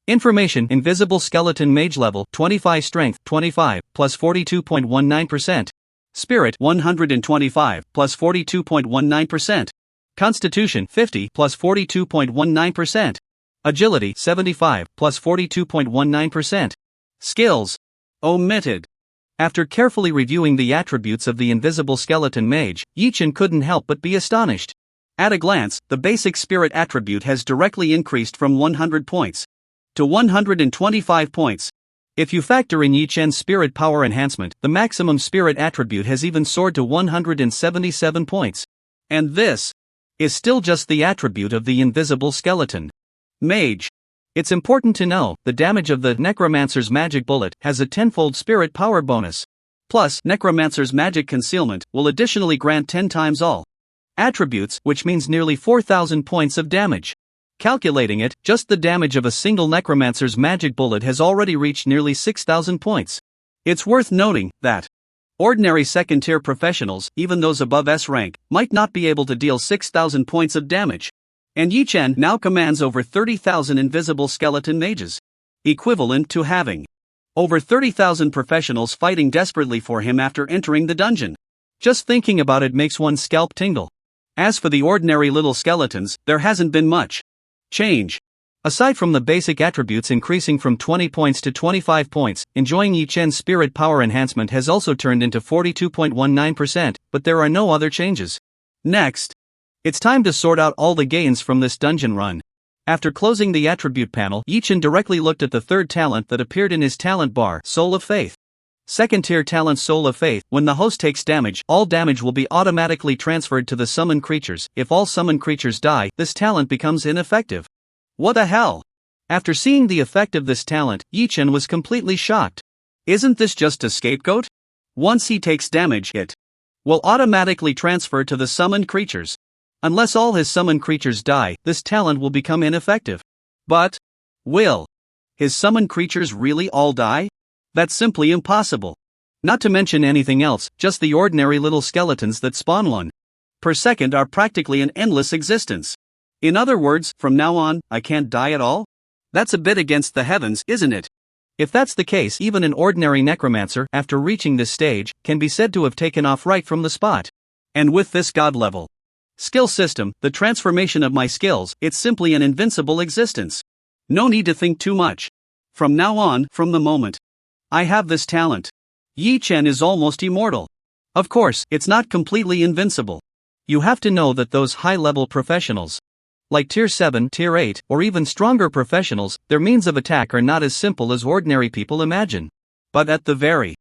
Information: Invisible Skeleton Mage level, 25 Strength, 25, plus 42.19%. Spirit, 125, plus 42.19%. Constitution, 50, plus 42.19%. Agility, 75, plus 42.19%. Skills omitted. After carefully reviewing the attributes of the Invisible Skeleton Mage, Yi Chen couldn't help but be astonished. At a glance, the basic Spirit attribute has directly increased from 100 points to 125 points. If you factor in Yi Chen's Spirit Power Enhancement, the maximum Spirit attribute has even soared to 177 points. And this is still just the attribute of the Invisible Skeleton Mage. It's important to know, the damage of the Necromancer's Magic Bullet has a 10-fold Spirit Power bonus. Plus, Necromancer's Magic Concealment will additionally grant 10 times all attributes, which means nearly 4,000 points of damage. Calculating it, just the damage of a single Necromancer's Magic Bullet has already reached nearly 6,000 points. It's worth noting that ordinary second-tier professionals, even those above S rank, might not be able to deal 6,000 points of damage. And Yi Chen now commands over 30,000 Invisible Skeleton Mages, equivalent to having over 30,000 professionals fighting desperately for him after entering the dungeon. Just thinking about it makes one's scalp tingle. As for the ordinary little skeletons, there hasn't been much change. Aside from the basic attributes increasing from 20 points to 25 points, enjoying Yi Chen's Spirit Power Enhancement has also turned into 42.19%, but there are no other changes. Next, it's time to sort out all the gains from this dungeon run. After closing the attribute panel, Yi Chen directly looked at the third talent that appeared in his talent bar, Soul of Faith. Second tier talent Soul of Faith. When the host takes damage, all damage will be automatically transferred to the summoned creatures. If all summoned creatures die, this talent becomes ineffective. What the hell? After seeing the effect of this talent, Yi Chen was completely shocked. Isn't this just a scapegoat? Once he takes damage, it will automatically transfer to the summoned creatures. Unless all his summoned creatures die, this talent will become ineffective. But will his summoned creatures really all die? That's simply impossible. Not to mention anything else, just the ordinary little skeletons that spawn 1 per second are practically an endless existence. In other words, from now on, I can't die at all? That's a bit against the heavens, isn't it? If that's the case, even an ordinary necromancer, after reaching this stage, can be said to have taken off right from the spot. And with this god level skill system, the transformation of my skills, it's simply an invincible existence. No need to think too much. From now on, from the moment I have this talent, Yi Chen is almost immortal. Of course, it's not completely invincible. You have to know that those high-level professionals, like Tier 7, Tier 8, or even stronger professionals, their means of attack are not as simple as ordinary people imagine. But at the very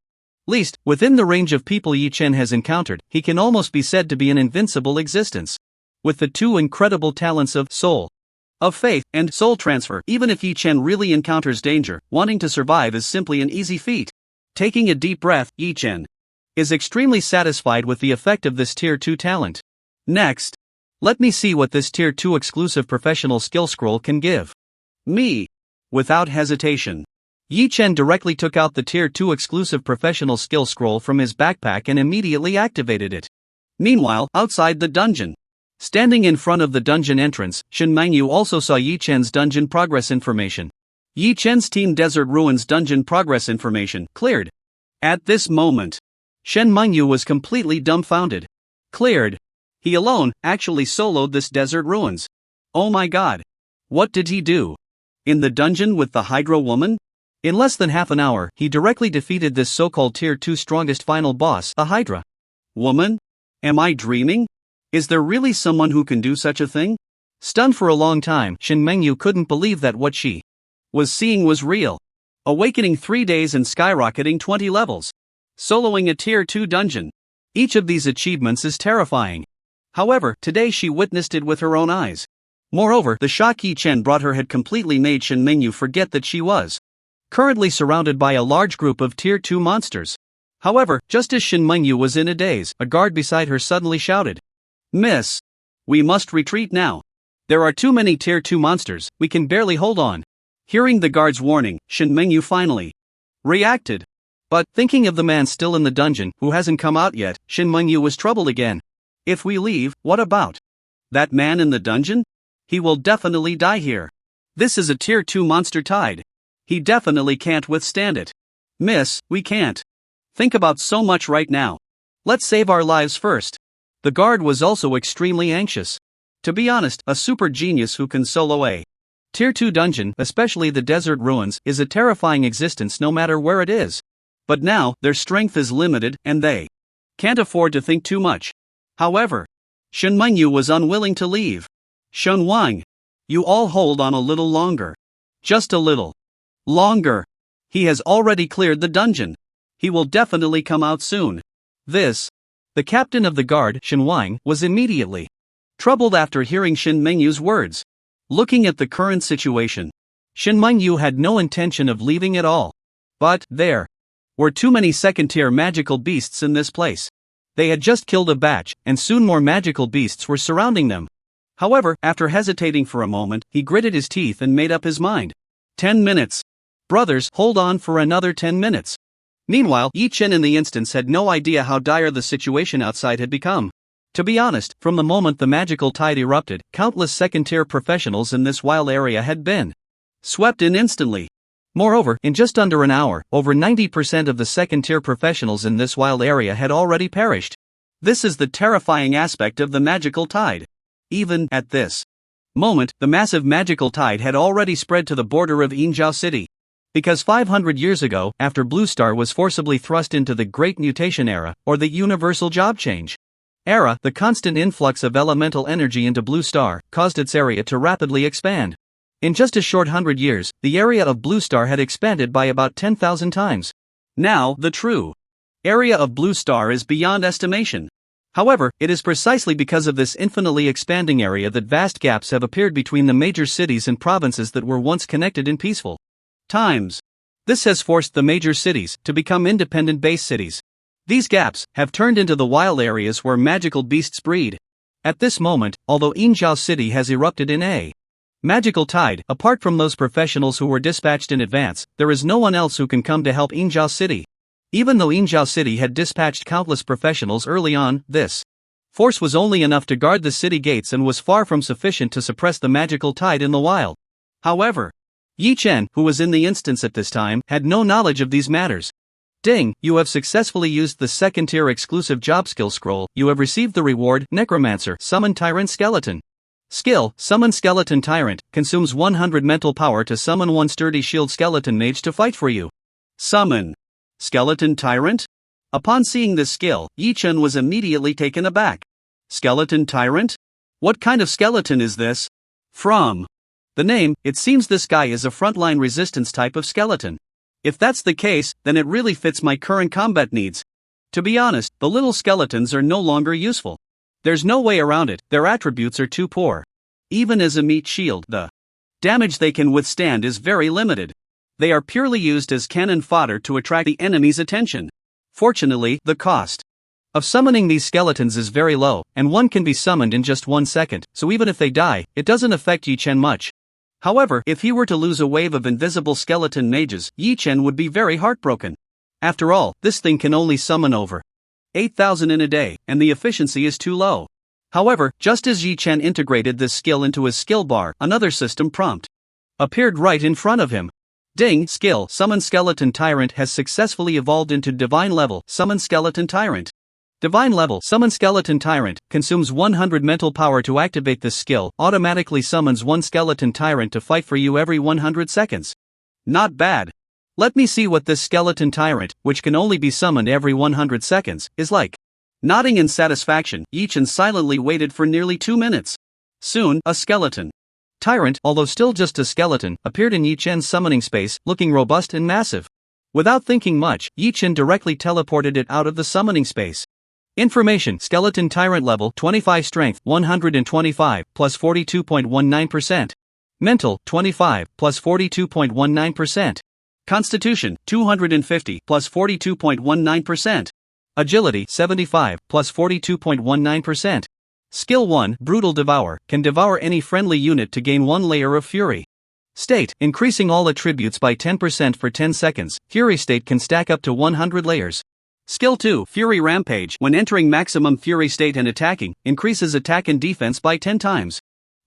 least, within the range of people Yi Chen has encountered, he can almost be said to be an invincible existence. With the two incredible talents of soul, of faith, and soul transfer, even if Yi Chen really encounters danger, wanting to survive is simply an easy feat. Taking a deep breath, Yi Chen is extremely satisfied with the effect of this Tier 2 talent. Next, let me see what this Tier 2 exclusive professional skill scroll can give me. Without hesitation, Yi Chen directly took out the Tier 2 exclusive professional skill scroll from his backpack and immediately activated it. Meanwhile, outside the dungeon, standing in front of the dungeon entrance, Shen Mangyu also saw Yi Chen's dungeon progress information. Yi Chen's Team Desert Ruins dungeon progress information cleared. At this moment, Shen Mangyu was completely dumbfounded. Cleared. He alone actually soloed this Desert Ruins. Oh my god. What did he do? In the dungeon with the Hydra woman? In less than half an hour, he directly defeated this so-called Tier 2 strongest final boss, the Hydra woman? Am I dreaming? Is there really someone who can do such a thing? Stunned for a long time, Shen Mengyu couldn't believe that what she was seeing was real. Awakening 3 days and skyrocketing 20 levels. Soloing a Tier 2 dungeon. Each of these achievements is terrifying. However, today she witnessed it with her own eyes. Moreover, the shock Yi Chen brought her had completely made Shen Mengyu forget that she was currently surrounded by a large group of Tier 2 monsters. However, just as Shen Mengyu was in a daze, a guard beside her suddenly shouted, "Miss, we must retreat now. There are too many Tier 2 monsters, we can barely hold on." Hearing the guard's warning, Shen Mengyu finally reacted. But, thinking of the man still in the dungeon, who hasn't come out yet, Shen Mengyu was troubled again. If we leave, what about that man in the dungeon? He will definitely die here. This is a Tier 2 monster tide. He definitely can't withstand it. Miss, we can't think about so much right now. Let's save our lives first. The guard was also extremely anxious. To be honest, a super genius who can solo a Tier 2 dungeon, especially the Desert Ruins, is a terrifying existence no matter where it is. But now, their strength is limited, and they can't afford to think too much. However, Shen Mengyu was unwilling to leave. Shen Wang, you all hold on a little longer. Just a little longer. He has already cleared the dungeon. He will definitely come out soon. The captain of the guard, Shen Wang, was immediately troubled after hearing Shen Mengyu's words. Looking at the current situation, Shen Mengyu had no intention of leaving at all. But, there were too many second-tier magical beasts in this place. They had just killed a batch, and soon more magical beasts were surrounding them. However, after hesitating for a moment, he gritted his teeth and made up his mind. 10 minutes. Brothers, hold on for another 10 minutes. Meanwhile, Yi Chen in the instance had no idea how dire the situation outside had become. To be honest, from the moment the magical tide erupted, countless second-tier professionals in this wild area had been swept in instantly. Moreover, in just under an hour, over 90% of the second-tier professionals in this wild area had already perished. This is the terrifying aspect of the magical tide. Even at this moment, the massive magical tide had already spread to the border of Yinzhou City. Because 500 years ago, after Blue Star was forcibly thrust into the Great Mutation Era, or the Universal Job Change Era, the constant influx of elemental energy into Blue Star caused its area to rapidly expand. In just a short 100 years, the area of Blue Star had expanded by about 10,000 times. Now, the true area of Blue Star is beyond estimation. However, it is precisely because of this infinitely expanding area that vast gaps have appeared between the major cities and provinces that were once connected in peaceful times. This has forced the major cities to become independent base cities. These gaps have turned into the wild areas where magical beasts breed. At this moment, although Yinzhou City has erupted in a magical tide, apart from those professionals who were dispatched in advance, there is no one else who can come to help Yinzhou City. Even though Yinzhou City had dispatched countless professionals early on, this force was only enough to guard the city gates and was far from sufficient to suppress the magical tide in the wild. However, Yi Chen, who was in the instance at this time, had no knowledge of these matters. Ding, you have successfully used the second-tier exclusive job skill scroll. You have received the reward, Necromancer, Summon Tyrant Skeleton. Skill, Summon Skeleton Tyrant, consumes 100 mental power to summon one sturdy shield skeleton mage to fight for you. Summon Skeleton Tyrant? Upon seeing this skill, Yi-chan was immediately taken aback. Skeleton Tyrant? What kind of skeleton is this? From the name, it seems this guy is a frontline resistance type of skeleton. If that's the case, then it really fits my current combat needs. To be honest, the little skeletons are no longer useful. There's no way around it, their attributes are too poor. Even as a meat shield, the damage they can withstand is very limited. They are purely used as cannon fodder to attract the enemy's attention. Fortunately, the cost of summoning these skeletons is very low, and one can be summoned in just 1 second, so even if they die, it doesn't affect Yi-chan much. However, if he were to lose a wave of invisible skeleton mages, Yi-chan would be very heartbroken. After all, this thing can only summon over 8,000 in a day, and the efficiency is too low. However, just as Yi-chan integrated this skill into his skill bar, another system prompt appeared right in front of him. Ding! Skill, Summon Skeleton Tyrant has successfully evolved into Divine Level, Summon Skeleton Tyrant. Divine Level, Summon Skeleton Tyrant, consumes 100 mental power to activate this skill, automatically summons one Skeleton Tyrant to fight for you every 100 seconds. Not bad. Let me see what this Skeleton Tyrant, which can only be summoned every 100 seconds, is like. Nodding in satisfaction, Yi-chan silently waited for nearly 2 minutes. Soon, a skeleton Tyrant, although still just a skeleton, appeared in Yi-chan's summoning space, looking robust and massive. Without thinking much, Yi-chan directly teleported it out of the summoning space. Information: Skeleton Tyrant level 25, Strength 125 plus 42.19%. Mental 25 plus 42.19%. Constitution 250 plus 42.19%. Agility 75 plus 42.19%. Skill 1, Brutal Devour, can devour any friendly unit to gain 1 layer of Fury. State, increasing all attributes by 10% for 10 seconds, Fury state can stack up to 100 layers. Skill 2, Fury Rampage, when entering maximum Fury state and attacking, increases attack and defense by 10 times.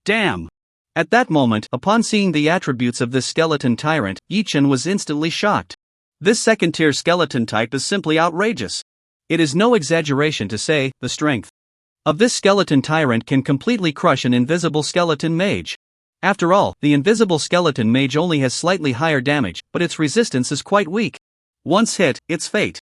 Damn! At that moment, upon seeing the attributes of this skeleton tyrant, Yi-chan was instantly shocked. This second-tier skeleton type is simply outrageous. It is no exaggeration to say, the strength of this skeleton tyrant can completely crush an invisible skeleton mage. After all, the invisible skeleton mage only has slightly higher damage, but its resistance is quite weak. Once hit, its fate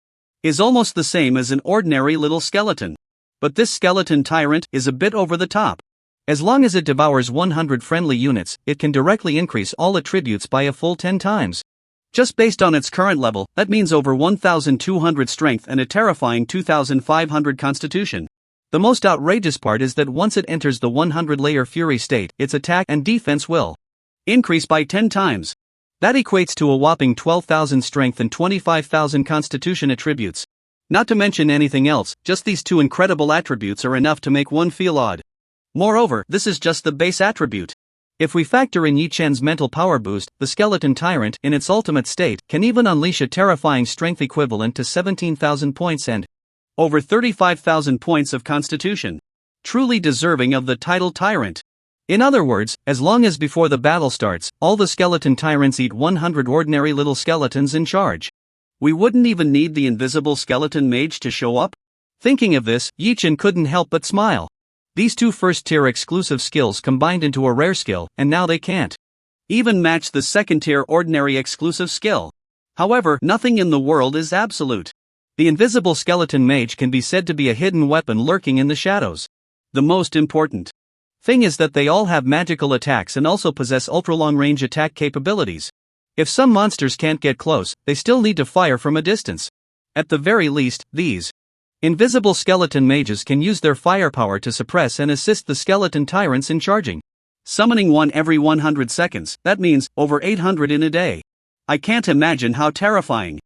is almost the same as an ordinary little skeleton. But this skeleton tyrant is a bit over the top. As long as it devours 100 friendly units, it can directly increase all attributes by a full 10 times. Just based on its current level, that means over 1,200 strength and a terrifying 2,500 constitution. The most outrageous part is that once it enters the 100-layer Fury state, its attack and defense will increase by 10 times. That equates to a whopping 12,000 strength and 25,000 constitution attributes. Not to mention anything else, just these two incredible attributes are enough to make one feel odd. Moreover, this is just the base attribute. If we factor in Yi-chan's mental power boost, the skeleton tyrant, in its ultimate state, can even unleash a terrifying strength equivalent to 17,000 points and over 35,000 points of constitution. Truly deserving of the title tyrant. In other words, as long as before the battle starts, all the skeleton tyrants eat 100 ordinary little skeletons in charge. We wouldn't even need the invisible skeleton mage to show up? Thinking of this, Yi-chan couldn't help but smile. These two first-tier exclusive skills combined into a rare skill, and now they can't even match the second-tier ordinary exclusive skill. However, nothing in the world is absolute. The invisible skeleton mage can be said to be a hidden weapon lurking in the shadows. The most important thing is that they all have magical attacks and also possess ultra-long-range attack capabilities. If some monsters can't get close, they still need to fire from a distance. At the very least, these invisible skeleton mages can use their firepower to suppress and assist the skeleton tyrants in charging. Summoning one every 100 seconds, that means over 800 in a day. I can't imagine how terrifying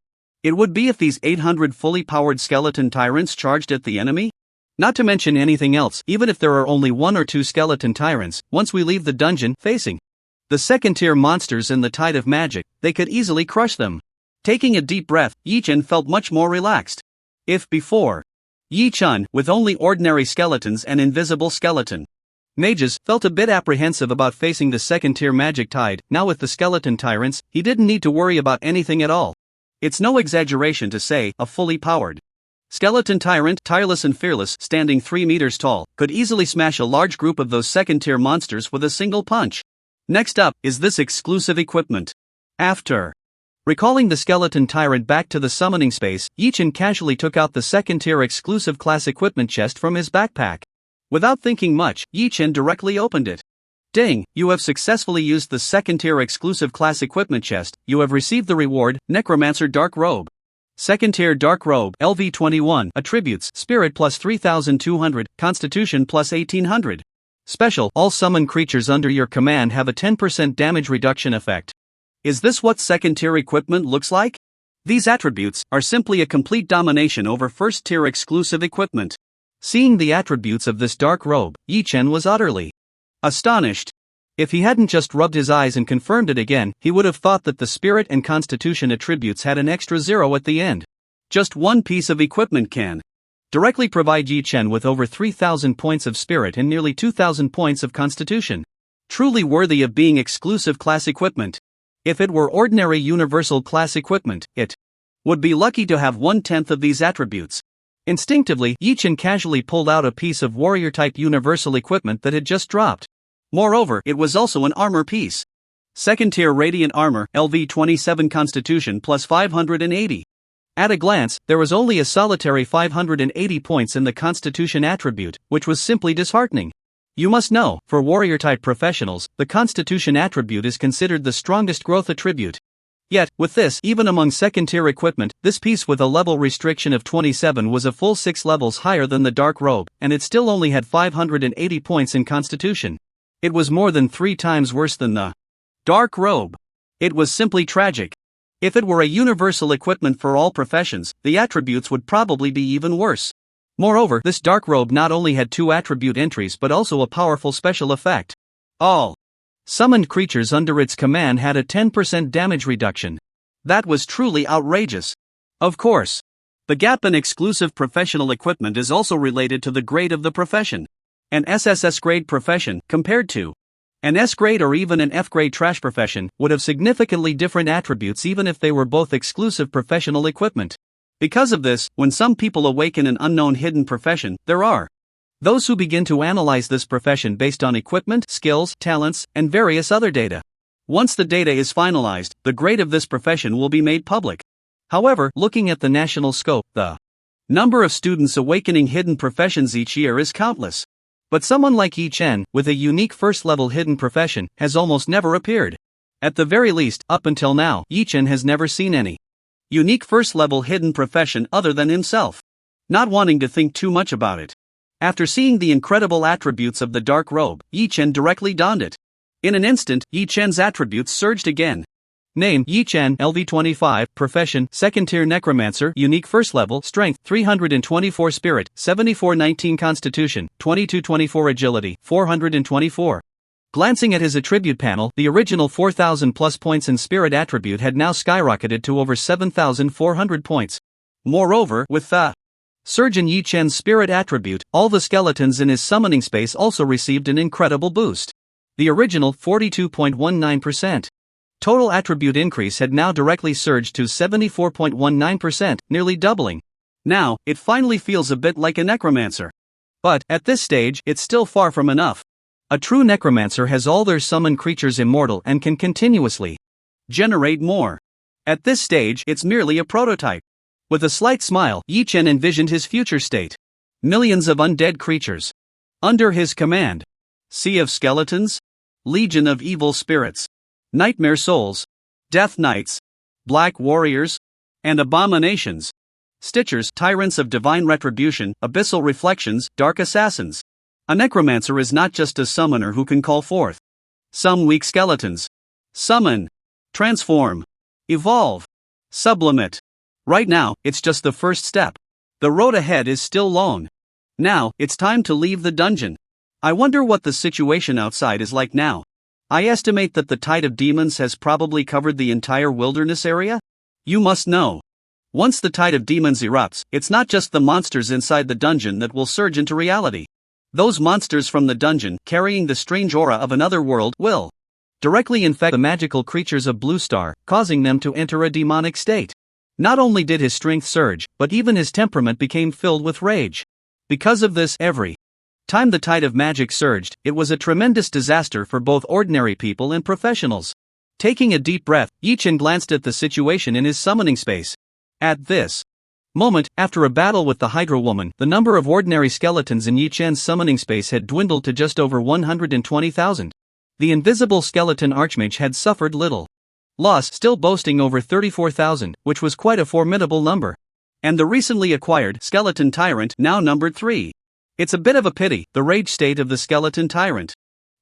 it would be if these 800 fully powered skeleton tyrants charged at the enemy. Not to mention anything else, even if there are only 1 or 2 skeleton tyrants, once we leave the dungeon facing the second-tier monsters in the tide of magic, they could easily crush them. Taking a deep breath, Yi-chan felt much more relaxed. If before, Yi-chan, with only ordinary skeletons and invisible skeleton mages, felt a bit apprehensive about facing the second-tier magic tide, now with the skeleton tyrants, he didn't need to worry about anything at all. It's no exaggeration to say, a fully powered Skeleton Tyrant, tireless and fearless, standing 3 meters tall, could easily smash a large group of those second-tier monsters with a single punch. Next up is this exclusive equipment. After recalling the Skeleton Tyrant back to the summoning space, Yi-Chan casually took out the second-tier exclusive class equipment chest from his backpack. Without thinking much, Yi-Chan directly opened it. Ding, you have successfully used the second-tier exclusive class equipment chest. You have received the reward, Necromancer Dark Robe. Second tier Dark Robe, LV21, attributes, Spirit plus 3200, Constitution plus 1800. Special, all summoned creatures under your command have a 10% damage reduction effect. Is this what second tier equipment looks like? These attributes are simply a complete domination over first tier exclusive equipment. Seeing the attributes of this Dark Robe, Yi-Chan was utterly astonished. If he hadn't just rubbed his eyes and confirmed it again, he would have thought that the Spirit and Constitution attributes had an extra 0 at the end. Just one piece of equipment can directly provide Yi-Chan with over 3,000 points of Spirit and nearly 2,000 points of Constitution. Truly worthy of being exclusive class equipment. If it were ordinary universal class equipment, it would be lucky to have 1/10 of these attributes. Instinctively, Yi-Chan casually pulled out a piece of warrior-type universal equipment that had just dropped. Moreover, it was also an armor piece. Second-tier Radiant Armor, LV27 Constitution plus 580. At a glance, there was only a solitary 580 points in the Constitution attribute, which was simply disheartening. You must know, for warrior-type professionals, the Constitution attribute is considered the strongest growth attribute. Yet, with this, even among second-tier equipment, this piece with a level restriction of 27 was a full 6 levels higher than the Dark Robe, and it still only had 580 points in Constitution. It was more than 3 times worse than the Dark Robe. It was simply tragic. If it were a universal equipment for all professions, the attributes would probably be even worse. Moreover, this Dark Robe not only had 2 attribute entries but also a powerful special effect. All summoned creatures under its command had a 10% damage reduction. That was truly outrageous. Of course, the gap in exclusive professional equipment is also related to the grade of the profession. An SSS grade profession, compared to an S grade or even an F grade trash profession, would have significantly different attributes even if they were both exclusive professional equipment. Because of this, when some people awaken an unknown hidden profession, there are those who begin to analyze this profession based on equipment, skills, talents, and various other data. Once the data is finalized, the grade of this profession will be made public. However, looking at the national scope, the number of students awakening hidden professions each year is countless. But someone like Yi-Chan, with a unique first-level hidden profession, has almost never appeared. At the very least, up until now, Yi-Chan has never seen any unique first-level hidden profession other than himself. Not wanting to think too much about it, after seeing the incredible attributes of the Dark Robe, Yi-Chan directly donned it. In an instant, Yi-Chan's attributes surged again. Name, Yi-Chan, LV25, Profession, Second Tier Necromancer, Unique First Level, Strength, 324 Spirit, 7419 Constitution, 2224 Agility, 424. Glancing at his attribute panel, the original 4,000 plus points in Spirit attribute had now skyrocketed to over 7,400 points. Moreover, with the surge in Yi-Chan's Spirit attribute, all the skeletons in his summoning space also received an incredible boost. The original 42.19%. Total attribute increase had now directly surged to 74.19%, nearly doubling. Now, it finally feels a bit like a necromancer. But, at this stage, it's still far from enough. A true necromancer has all their summoned creatures immortal and can continuously generate more. At this stage, it's merely a prototype. With a slight smile, Yi-Chan envisioned his future state. Millions of undead creatures under his command. Sea of skeletons? Legion of evil spirits. Nightmare souls, death knights, black warriors, and abominations. Stitchers, tyrants of divine retribution, abyssal reflections, dark assassins. A necromancer is not just a summoner who can call forth some weak skeletons. Summon, transform, evolve, sublimate. Right now, it's just the first step. The road ahead is still long. Now, it's time to leave the dungeon. I wonder what the situation outside is like now. I estimate that the tide of demons has probably covered the entire wilderness area? You must know. Once the tide of demons erupts, it's not just the monsters inside the dungeon that will surge into reality. Those monsters from the dungeon, carrying the strange aura of another world, will directly infect the magical creatures of Blue Star, causing them to enter a demonic state. Not only did his strength surge, but even his temperament became filled with rage. Because of this, every time the tide of magic surged, it was a tremendous disaster for both ordinary people and professionals. Taking a deep breath, Yi Chen glanced at the situation in his summoning space. At this moment, after a battle with the Hydra Woman, the number of ordinary skeletons in Yi Chen's summoning space had dwindled to just over 120,000. The invisible skeleton archmage had suffered little loss, still boasting over 34,000, which was quite a formidable number. And the recently acquired skeleton tyrant now numbered 3. It's a bit of a pity. The rage state of the skeleton tyrant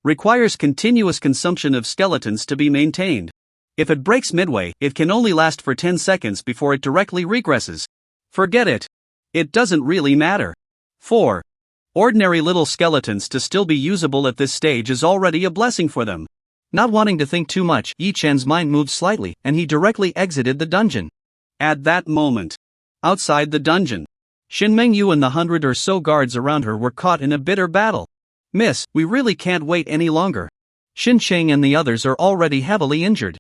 requires continuous consumption of skeletons to be maintained. If it breaks midway, it can only last for 10 seconds before it directly regresses. Forget it. It doesn't really matter. 4. Ordinary little skeletons to still be usable at this stage is already a blessing for them. Not wanting to think too much, Yi Chen's mind moved slightly, and he directly exited the dungeon. At that moment, outside the dungeon, Shin Mengyu and the 100 or so guards around her were caught in a bitter battle. "Miss, we really can't wait any longer. Shin Cheng and the others are already heavily injured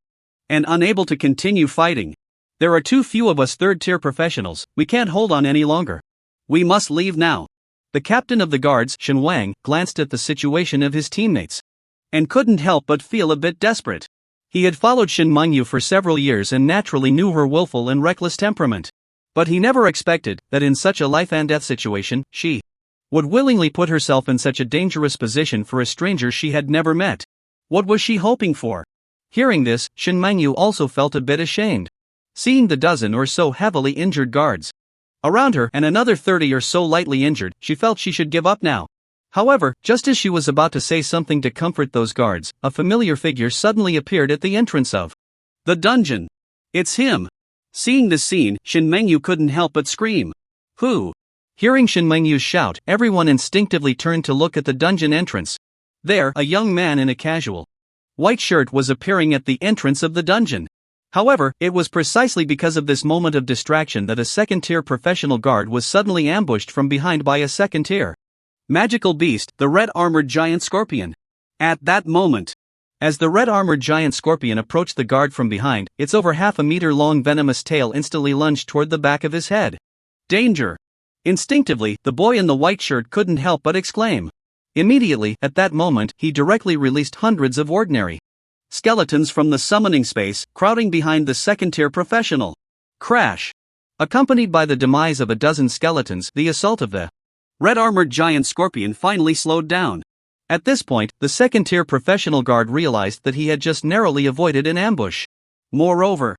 and unable to continue fighting. There are too few of us third-tier professionals, we can't hold on any longer. We must leave now." The captain of the guards, Shin Wang, glanced at the situation of his teammates and couldn't help but feel a bit desperate. He had followed Shin Mengyu for several years and naturally knew her willful and reckless temperament. But he never expected that in such a life-and-death situation, she would willingly put herself in such a dangerous position for a stranger she had never met. What was she hoping for? Hearing this, Shin Mengyu also felt a bit ashamed. Seeing the dozen or so heavily injured guards around her and another 30 or so lightly injured, she felt she should give up now. However, just as she was about to say something to comfort those guards, a familiar figure suddenly appeared at the entrance of the dungeon. "It's him!" Seeing this scene, Shin Mengyu couldn't help but scream. "Who?" Hearing Shin Mengyu's shout, everyone instinctively turned to look at the dungeon entrance. There, a young man in a casual white shirt was appearing at the entrance of the dungeon. However, it was precisely because of this moment of distraction that a second-tier professional guard was suddenly ambushed from behind by a second-tier magical beast, the red-armored giant scorpion. At that moment, as the red-armored giant scorpion approached the guard from behind, its over half-a-meter-long venomous tail instantly lunged toward the back of his head. "Danger!" Instinctively, the boy in the white shirt couldn't help but exclaim. Immediately, at that moment, he directly released hundreds of ordinary skeletons from the summoning space, crowding behind the second-tier professional. Crash! Accompanied by the demise of a dozen skeletons, the assault of the red-armored giant scorpion finally slowed down. At this point, the second-tier professional guard realized that he had just narrowly avoided an ambush. Moreover,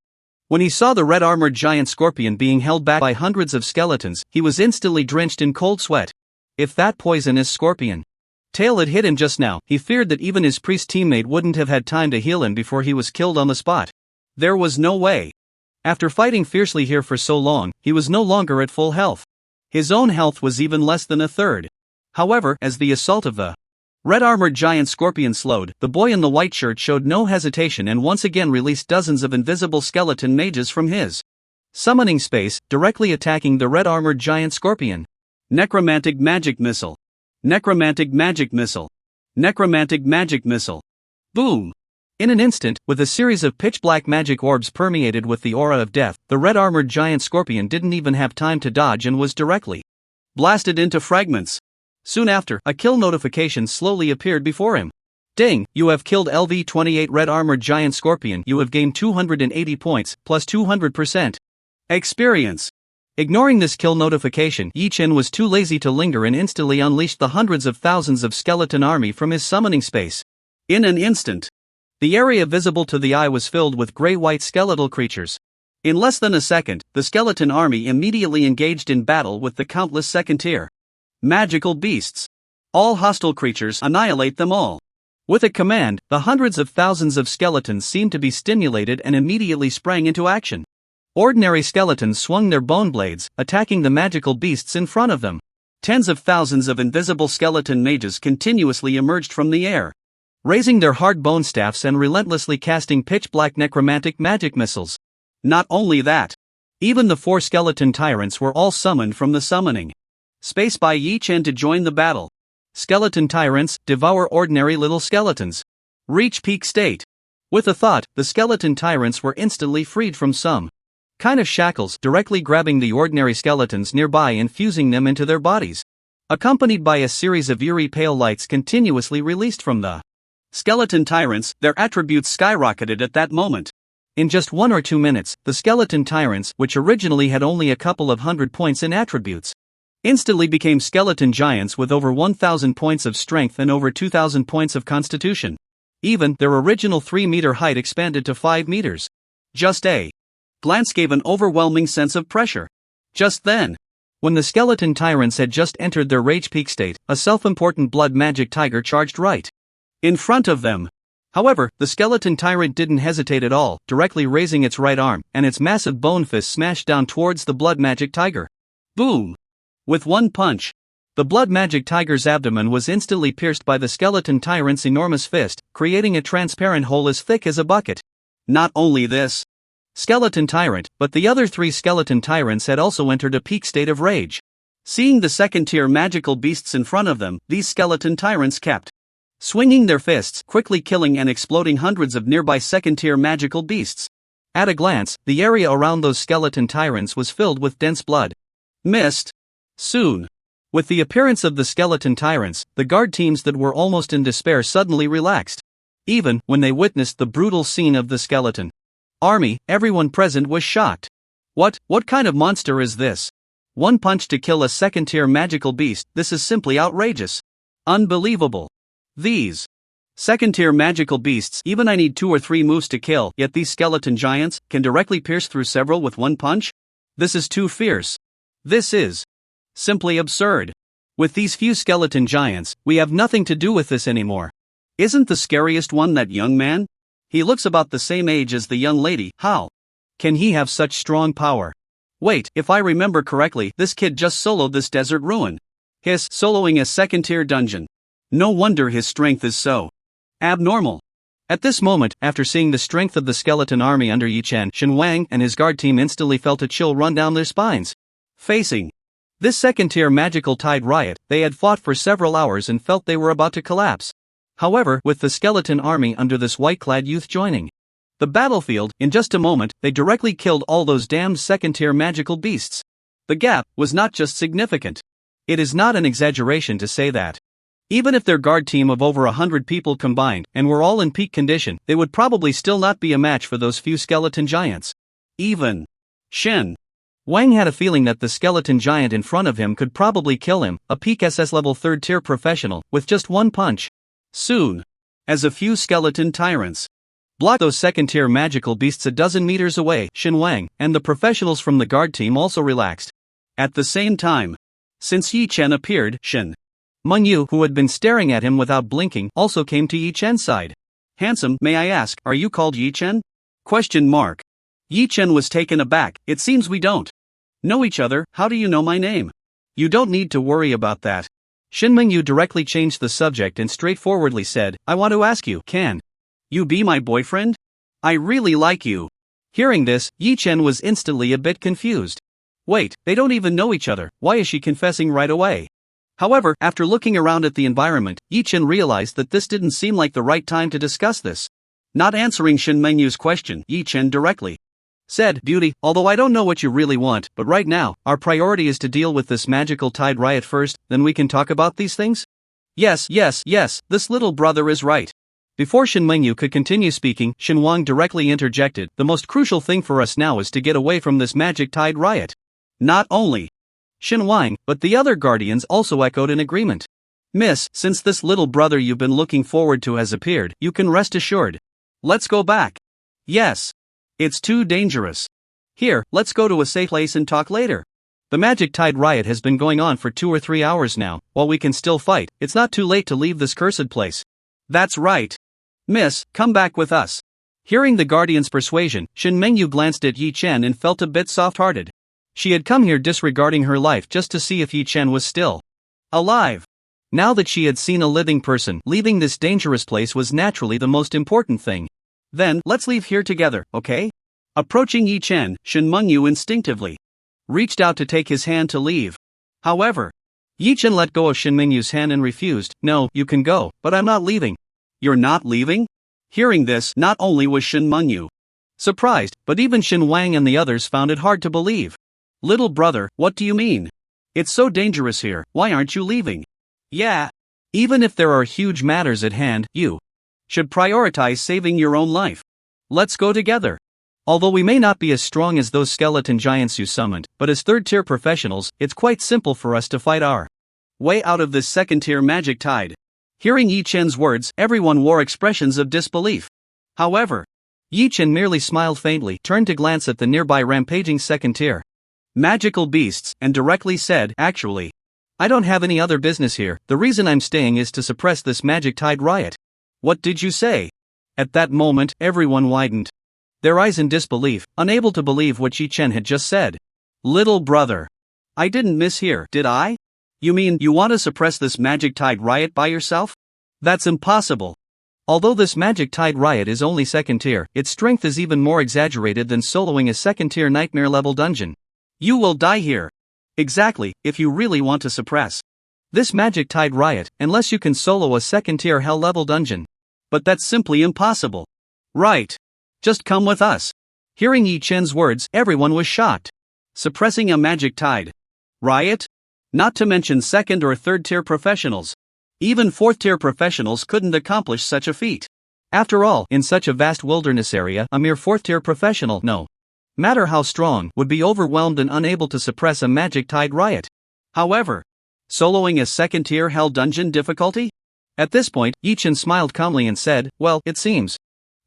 when he saw the red-armored giant scorpion being held back by hundreds of skeletons, he was instantly drenched in cold sweat. If that poisonous scorpion tail had hit him just now, he feared that even his priest teammate wouldn't have had time to heal him before he was killed on the spot. There was no way. After fighting fiercely here for so long, he was no longer at full health. His own health was even less than a third. However, as the assault of the red-armored giant scorpion slowed, the boy in the white shirt showed no hesitation and once again released dozens of invisible skeleton mages from his summoning space, directly attacking the red-armored giant scorpion. Necromantic magic missile. Necromantic magic missile. Necromantic magic missile. Boom! In an instant, with a series of pitch-black magic orbs permeated with the aura of death, the red-armored giant scorpion didn't even have time to dodge and was directly blasted into fragments. Soon after, a kill notification slowly appeared before him. "Ding, you have killed LV-28 red-armored giant scorpion. You have gained 280 points, plus 200% experience." Ignoring this kill notification, Yi Chen was too lazy to linger and instantly unleashed the hundreds of thousands of skeleton army from his summoning space. In an instant, the area visible to the eye was filled with gray-white skeletal creatures. In less than a second, the skeleton army immediately engaged in battle with the countless second-tier magical beasts. All hostile creatures, annihilate them all. With a command, the hundreds of thousands of skeletons seemed to be stimulated and immediately sprang into action. Ordinary skeletons swung their bone blades, attacking the magical beasts in front of them. Tens of thousands of invisible skeleton mages continuously emerged from the air, raising their hard bone staffs and relentlessly casting pitch-black necromantic magic missiles. Not only that, even the 4 skeleton tyrants were all summoned from the summoning space by Yi Chen to join the battle. Skeleton tyrants, devour ordinary little skeletons. Reach peak state. With a thought, the skeleton tyrants were instantly freed from some kind of shackles, directly grabbing the ordinary skeletons nearby and fusing them into their bodies. Accompanied by a series of eerie pale lights continuously released from the skeleton tyrants, their attributes skyrocketed at that moment. In just 1 or 2 minutes, the skeleton tyrants, which originally had only a couple of hundred points in attributes, instantly became skeleton giants with over 1,000 points of strength and over 2,000 points of constitution. Even their original 3-meter height expanded to 5 meters. Just a glance gave an overwhelming sense of pressure. Just then, when the skeleton tyrants had just entered their rage peak state, a self-important blood magic tiger charged right in front of them. However, the skeleton tyrant didn't hesitate at all, directly raising its right arm, and its massive bone fist smashed down towards the blood magic tiger. Boom! With one punch, the blood magic tiger's abdomen was instantly pierced by the skeleton tyrant's enormous fist, creating a transparent hole as thick as a bucket. Not only this skeleton tyrant, but the other 3 skeleton tyrants had also entered a peak state of rage. Seeing the second-tier magical beasts in front of them, these skeleton tyrants kept swinging their fists, quickly killing and exploding hundreds of nearby second-tier magical beasts. At a glance, the area around those skeleton tyrants was filled with dense blood mist. Soon, with the appearance of the skeleton tyrants, the guard teams that were almost in despair suddenly relaxed. Even when they witnessed the brutal scene of the skeleton army, everyone present was shocked. What kind of monster is this? 1 punch to kill a second-tier magical beast, this is simply outrageous. Unbelievable. These second-tier magical beasts, even I need 2 or 3 moves to kill, yet these skeleton giants can directly pierce through several with 1 punch? This is too fierce. This is simply absurd. With these few skeleton giants, we have nothing to do with this anymore. Isn't the scariest one that young man? He looks about the same age as the young lady. How can he have such strong power? Wait, if I remember correctly, this kid just soloed this desert ruin. Soloing a second-tier dungeon. No wonder his strength is so abnormal. At this moment, after seeing the strength of the skeleton army under Yi Chen, Shen Wang and his guard team instantly felt a chill run down their spines. Facing this second-tier magical tide riot, they had fought for several hours and felt they were about to collapse. However, with the skeleton army under this white-clad youth joining the battlefield, in just a moment, they directly killed all those damned second-tier magical beasts. The gap was not just significant. It is not an exaggeration to say that even if their guard team of over 100 people combined and were all in peak condition, they would probably still not be a match for those few skeleton giants. Even Shen Wang had a feeling that the skeleton giant in front of him could probably kill him, a peak SS level 3rd tier professional, with just 1 punch. Soon, as a few skeleton tyrants blocked those second-tier magical beasts a dozen meters away, Shen Wang and the professionals from the guard team also relaxed. At the same time, since Yi Chen appeared, Shen Mengyu, who had been staring at him without blinking, also came to Yi Chen's side. Handsome, may I ask, are you called Yi Chen? ? Yi Chen was taken aback. It seems we don't know each other. How do you know my name? You don't need to worry about that. Shen Mengyu directly changed the subject and straightforwardly said, I want to ask you, can you be my boyfriend? I really like you. Hearing this, Yi Chen was instantly a bit confused. Wait, they don't even know each other, why is she confessing right away? However, after looking around at the environment, Yi Chen realized that this didn't seem like the right time to discuss this. Not answering Shen Mengyu's question, Yi Chen directly said, Beauty, although I don't know what you really want, but right now, our priority is to deal with this magical tide riot first, then we can talk about these things? Yes, this little brother is right. Before Shen Mengyu could continue speaking, Shen Wang directly interjected, the most crucial thing for us now is to get away from this magic tide riot. Not only Shen Wang, but the other guardians also echoed in agreement. Miss, since this little brother you've been looking forward to has appeared, you can rest assured. Let's go back. Yes. It's too dangerous. Here, let's go to a safe place and talk later. The magic tide riot has been going on for 2 or 3 hours now. While we can still fight, it's not too late to leave this cursed place. That's right. Miss, come back with us. Hearing the guardian's persuasion, Shen Mengyu glanced at Yi Chen and felt a bit soft-hearted. She had come here disregarding her life just to see if Yi Chen was still alive. Now that she had seen a living person, leaving this dangerous place was naturally the most important thing. Then, let's leave here together, okay? Approaching Yi Chen, Shen Mengyu instinctively reached out to take his hand to leave. However, Yi Chen let go of Shen Mengyu's hand and refused. No, you can go, but I'm not leaving. You're not leaving? Hearing this, not only was Shen Mengyu Surprised, but even Shin Wang and the others found it hard to believe. Little brother, what do you mean? It's so dangerous here, why aren't you leaving? Yeah. Even if there are huge matters at hand, you should prioritize saving your own life. Let's go together. Although we may not be as strong as those skeleton giants you summoned, but as third-tier professionals, it's quite simple for us to fight our way out of this second-tier magic tide. Hearing Yi Chen's words, everyone wore expressions of disbelief. However, Yi Chen merely smiled faintly, turned to glance at the nearby rampaging second-tier magical beasts, and directly said, actually, I don't have any other business here, the reason I'm staying is to suppress this magic tide riot. What did you say? At that moment, everyone widened their eyes in disbelief, unable to believe what Yi Chen had just said. Little brother. I didn't mishear, did I? You mean you want to suppress this magic tide riot by yourself? That's impossible. Although this magic tide riot is only second tier, its strength is even more exaggerated than soloing a second tier nightmare level dungeon. You will die here. Exactly, if you really want to suppress this magic tide riot, unless you can solo a second tier hell level dungeon. But that's simply impossible. Right. Just come with us. Hearing Yi Chen's words, everyone was shocked. Suppressing a magic tide riot? Not to mention second or third tier professionals. Even fourth tier professionals couldn't accomplish such a feat. After all, in such a vast wilderness area, a mere fourth tier professional, no matter how strong, would be overwhelmed and unable to suppress a magic tide riot. However, soloing a second tier hell dungeon difficulty? At this point, Yi Chen smiled calmly and said, well, it seems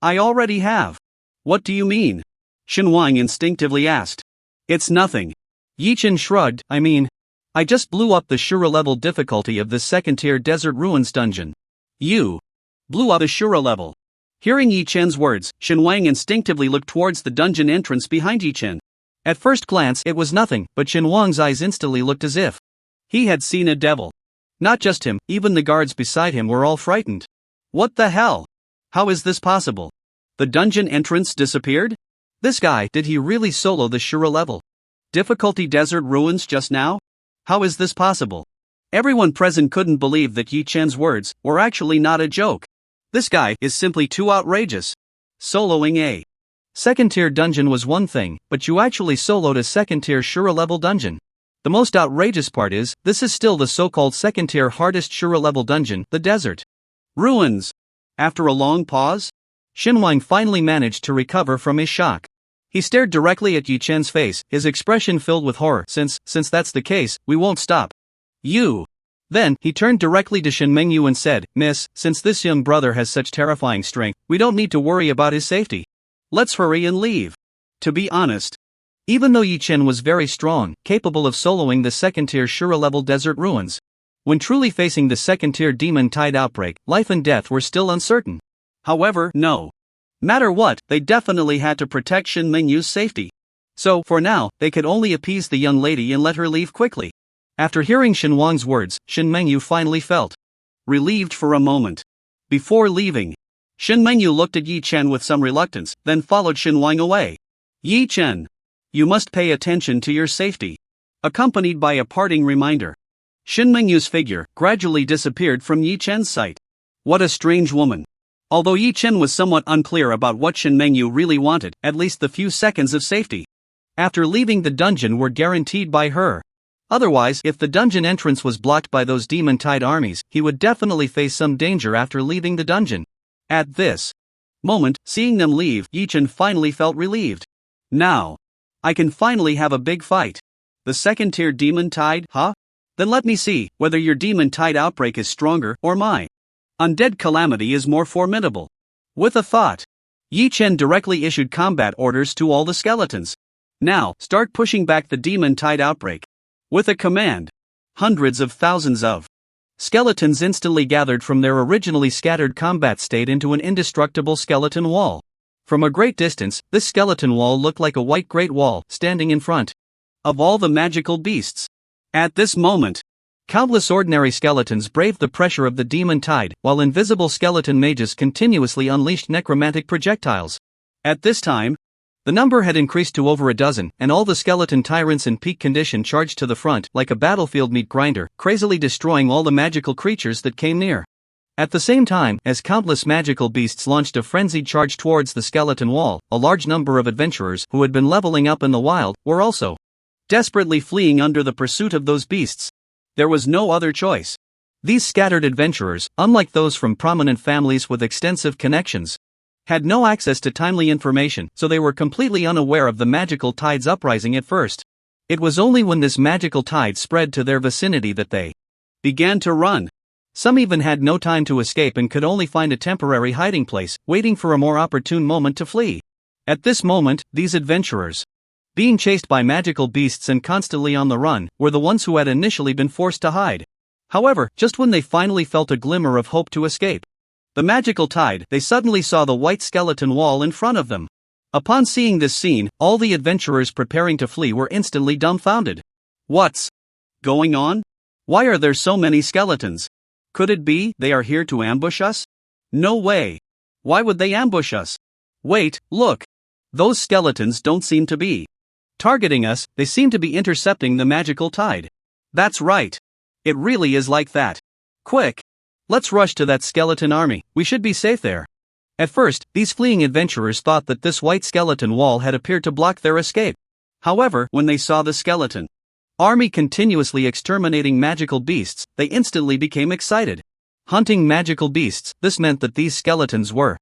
I already have. What do you mean? Shin Wang instinctively asked. It's nothing. Yi Chen shrugged, I just blew up the Shura level difficulty of the second tier Desert Ruins dungeon. You blew up the Shura level. Hearing Yi Chen's words, Shin Wang instinctively looked towards the dungeon entrance behind Yi Chen. At first glance, it was nothing, but Shin Wang's eyes instantly looked as if he had seen a devil. Not just him, even the guards beside him were all frightened. What the hell? How is this possible? The dungeon entrance disappeared? This guy, did he really solo the Shura level difficulty Desert Ruins just now? How is this possible? Everyone present couldn't believe that Yi Chen's words were actually not a joke. This guy is simply too outrageous. Soloing a second tier dungeon was one thing, but you actually soloed a second tier Shura level dungeon. The most outrageous part is, this is still the so-called second tier hardest Shura level dungeon, the Desert Ruins. After a long pause, Shin Wang finally managed to recover from his shock. He stared directly at Yi Chen's face, his expression filled with horror. Since that's the case, we won't stop. You. Then, he turned directly to Shin Mengyu and said, Miss, since this young brother has such terrifying strength, we don't need to worry about his safety. Let's hurry and leave. To be honest, even though Yi Chen was very strong, capable of soloing the second-tier Shura-level Desert Ruins, when truly facing the second-tier Demon Tide outbreak, life and death were still uncertain. However, no matter what, they definitely had to protect Shin Mengyu's safety. So, for now, they could only appease the young lady and let her leave quickly. After hearing Shin Wang's words, Shin Mengyu finally felt relieved for a moment. Before leaving, Shin Mengyu looked at Yi Chen with some reluctance, then followed Shin Wang away. Yi Chen, you must pay attention to your safety. Accompanied by a parting reminder, Shin Mengyu's figure gradually disappeared from Yi Chen's sight. What a strange woman. Although Yi Chen was somewhat unclear about what Shin Mengyu really wanted, at least the few seconds of safety after leaving the dungeon were guaranteed by her. Otherwise, if the dungeon entrance was blocked by those Demon Tide armies, he would definitely face some danger after leaving the dungeon. At this moment, seeing them leave, Yi Chen finally felt relieved. Now, I can finally have a big fight. The second tier Demon Tide, huh? Then let me see whether your Demon Tide outbreak is stronger or my Undead Calamity is more formidable. With a thought, Yi Chen directly issued combat orders to all the skeletons. Now, start pushing back the Demon Tide outbreak. With a command, hundreds of thousands of skeletons instantly gathered from their originally scattered combat state into an indestructible skeleton wall. From a great distance, this skeleton wall looked like a white great wall standing in front of all the magical beasts. At this moment, countless ordinary skeletons braved the pressure of the Demon Tide, while invisible skeleton mages continuously unleashed necromantic projectiles. At this time, the number had increased to over a dozen, and all the skeleton tyrants in peak condition charged to the front like a battlefield meat grinder, crazily destroying all the magical creatures that came near. At the same time, as countless magical beasts launched a frenzied charge towards the skeleton wall, a large number of adventurers who had been leveling up in the wild were also desperately fleeing under the pursuit of those beasts. There was no other choice. These scattered adventurers, unlike those from prominent families with extensive connections, had no access to timely information, so they were completely unaware of the magical tide's uprising at first. It was only when this magical tide spread to their vicinity that they began to run. Some even had no time to escape and could only find a temporary hiding place, waiting for a more opportune moment to flee. At this moment, these adventurers, being chased by magical beasts and constantly on the run, were the ones who had initially been forced to hide. However, just when they finally felt a glimmer of hope to escape the magical tide, they suddenly saw the white skeleton wall in front of them. Upon seeing this scene, all the adventurers preparing to flee were instantly dumbfounded. What's going on? Why are there so many skeletons? Could it be they are here to ambush us? No way. Why would they ambush us? Wait, look. Those skeletons don't seem to be targeting us, they seem to be intercepting the magical tide. That's right. It really is like that. Quick! Let's rush to that skeleton army, we should be safe there. At first, these fleeing adventurers thought that this white skeleton wall had appeared to block their escape. However, when they saw the skeleton army continuously exterminating magical beasts, they instantly became excited. Hunting magical beasts, this meant that these skeletons were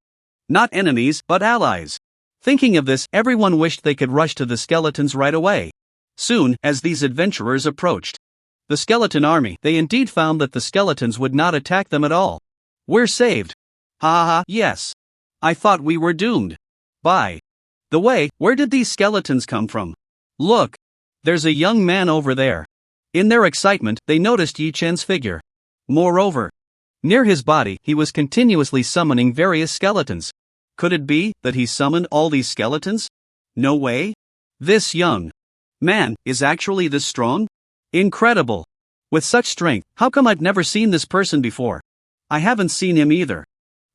not enemies, but allies. Thinking of this, everyone wished they could rush to the skeletons right away. Soon, as these adventurers approached the skeleton army, they indeed found that the skeletons would not attack them at all. We're saved. Ha ha ha, yes. I thought we were doomed. By the way, where did these skeletons come from? Look. There's a young man over there. In their excitement, they noticed Yi Chen's figure. Moreover, near his body, he was continuously summoning various skeletons. Could it be that he summoned all these skeletons? No way. This young man is actually this strong? Incredible. With such strength, how come I've never seen this person before? I haven't seen him either.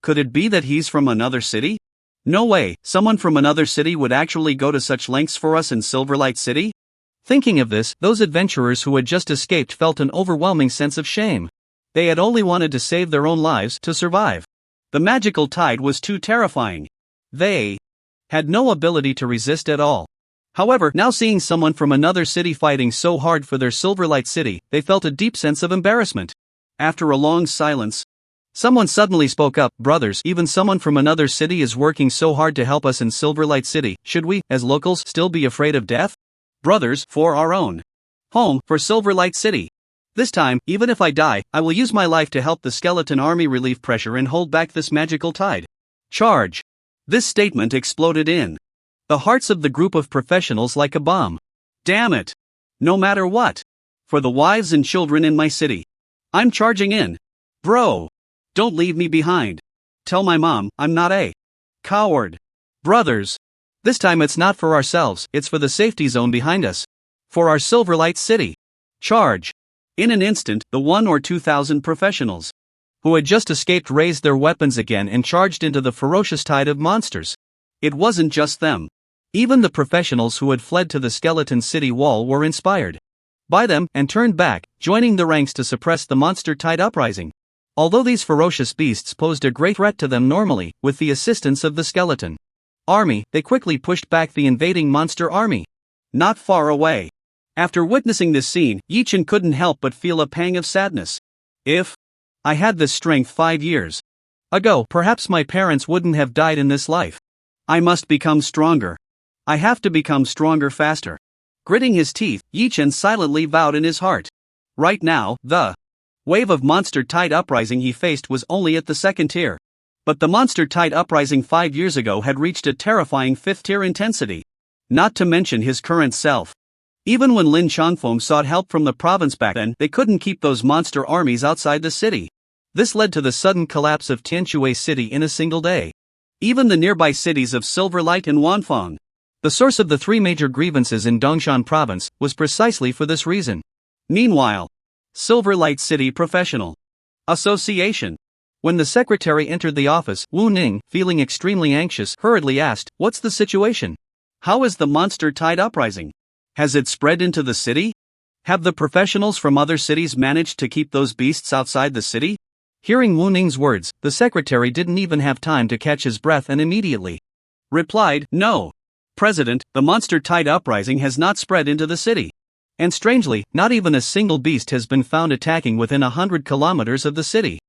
Could it be that he's from another city? No way, someone from another city would actually go to such lengths for us in Silverlight City? Thinking of this, those adventurers who had just escaped felt an overwhelming sense of shame. They had only wanted to save their own lives to survive. The magical tide was too terrifying. They had no ability to resist at all. However, now seeing someone from another city fighting so hard for their Silverlight City, they felt a deep sense of embarrassment. After a long silence, someone suddenly spoke up. Brothers, even someone from another city is working so hard to help us in Silverlight City. Should we, as locals, still be afraid of death? Brothers, for our own home, for Silverlight City. This time, even if I die, I will use my life to help the skeleton army relieve pressure and hold back this magical tide. Charge! This statement exploded in the hearts of the group of professionals like a bomb. Damn it! No matter what. For the wives and children in my city. I'm charging in. Bro! Don't leave me behind. Tell my mom I'm not a coward. Brothers! This time it's not for ourselves, it's for the safety zone behind us. For our Silverlight City. Charge! In an instant, the 1,000 or 2,000 professionals who had just escaped raised their weapons again and charged into the ferocious tide of monsters. It wasn't just them. Even the professionals who had fled to the skeleton city wall were inspired by them and turned back, joining the ranks to suppress the monster tide uprising. Although these ferocious beasts posed a great threat to them normally, with the assistance of the skeleton army, they quickly pushed back the invading monster army. Not far away. After witnessing this scene, Yi Chen couldn't help but feel a pang of sadness. If I had this strength 5 years ago, perhaps my parents wouldn't have died in this life. I must become stronger. I have to become stronger faster. Gritting his teeth, Yi Chen silently vowed in his heart. Right now, the wave of monster tide uprising he faced was only at the 2nd tier. But the monster tide uprising 5 years ago had reached a terrifying 5th tier intensity. Not to mention his current self. Even when Lin Changfeng sought help from the province back then, they couldn't keep those monster armies outside the city. This led to the sudden collapse of Tianshui City in a single day. Even the nearby cities of Silverlight and Wanfang, the source of the 3 major grievances in Dongshan province, was precisely for this reason. Meanwhile, Silverlight City Professional Association. When the secretary entered the office, Wu Ning, feeling extremely anxious, hurriedly asked, "What's the situation? How is the monster tide uprising? Has it spread into the city? Have the professionals from other cities managed to keep those beasts outside the city?" Hearing Wu Ning's words, the secretary didn't even have time to catch his breath and immediately replied, "No. President, the monster tide uprising has not spread into the city. And strangely, not even a single beast has been found attacking within 100 kilometers of the city.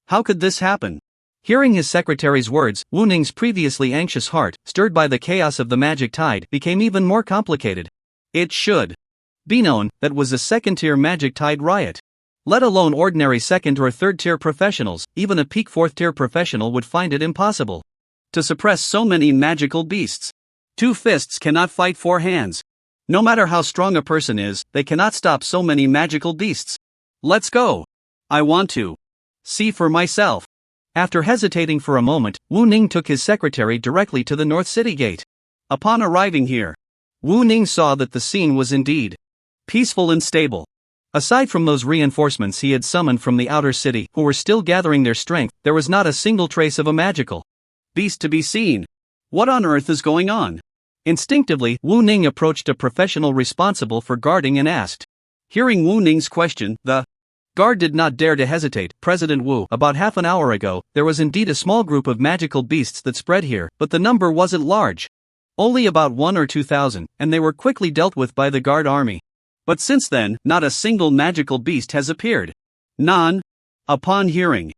How could this happen?" Hearing his secretary's words, Wu Ning's previously anxious heart, stirred by the chaos of the magic tide, became even more complicated. It should be known that was a second-tier magic tide riot. Let alone ordinary second or third-tier professionals, even a peak fourth-tier professional would find it impossible to suppress so many magical beasts. Two fists cannot fight four hands. No matter how strong a person is, they cannot stop so many magical beasts. Let's go. I want to see for myself. After hesitating for a moment, Wu Ning took his secretary directly to the North City Gate. Upon arriving here, Wu Ning saw that the scene was indeed peaceful and stable. Aside from those reinforcements he had summoned from the outer city, who were still gathering their strength, there was not a single trace of a magical beast to be seen. What on earth is going on? Instinctively, Wu Ning approached a professional responsible for guarding and asked. Hearing Wu Ning's question, the guard did not dare to hesitate. "President Wu, about half an hour ago, there was indeed a small group of magical beasts that spread here, but the number wasn't large. Only about 1 or 2,000, and they were quickly dealt with by the guard army. But since then, not a single magical beast has appeared. None." Upon hearing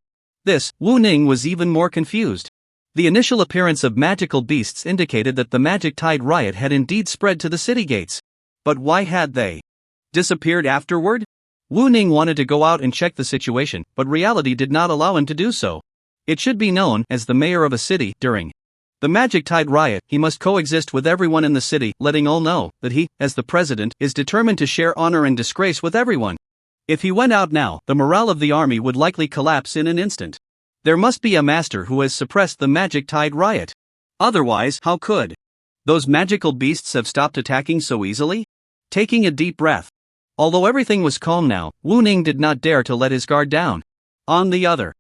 this, Wu Ning was even more confused. The initial appearance of magical beasts indicated that the magic tide riot had indeed spread to the city gates. But why had they disappeared afterward? Wu Ning wanted to go out and check the situation, but reality did not allow him to do so. It should be known, as the mayor of a city, during the magic tide riot, he must coexist with everyone in the city, letting all know that he, as the president, is determined to share honor and disgrace with everyone. If he went out now, the morale of the army would likely collapse in an instant. There must be a master who has suppressed the magic tide riot. Otherwise, how could those magical beasts have stopped attacking so easily? Taking a deep breath. Although everything was calm now, Wu Ning did not dare to let his guard down. On the other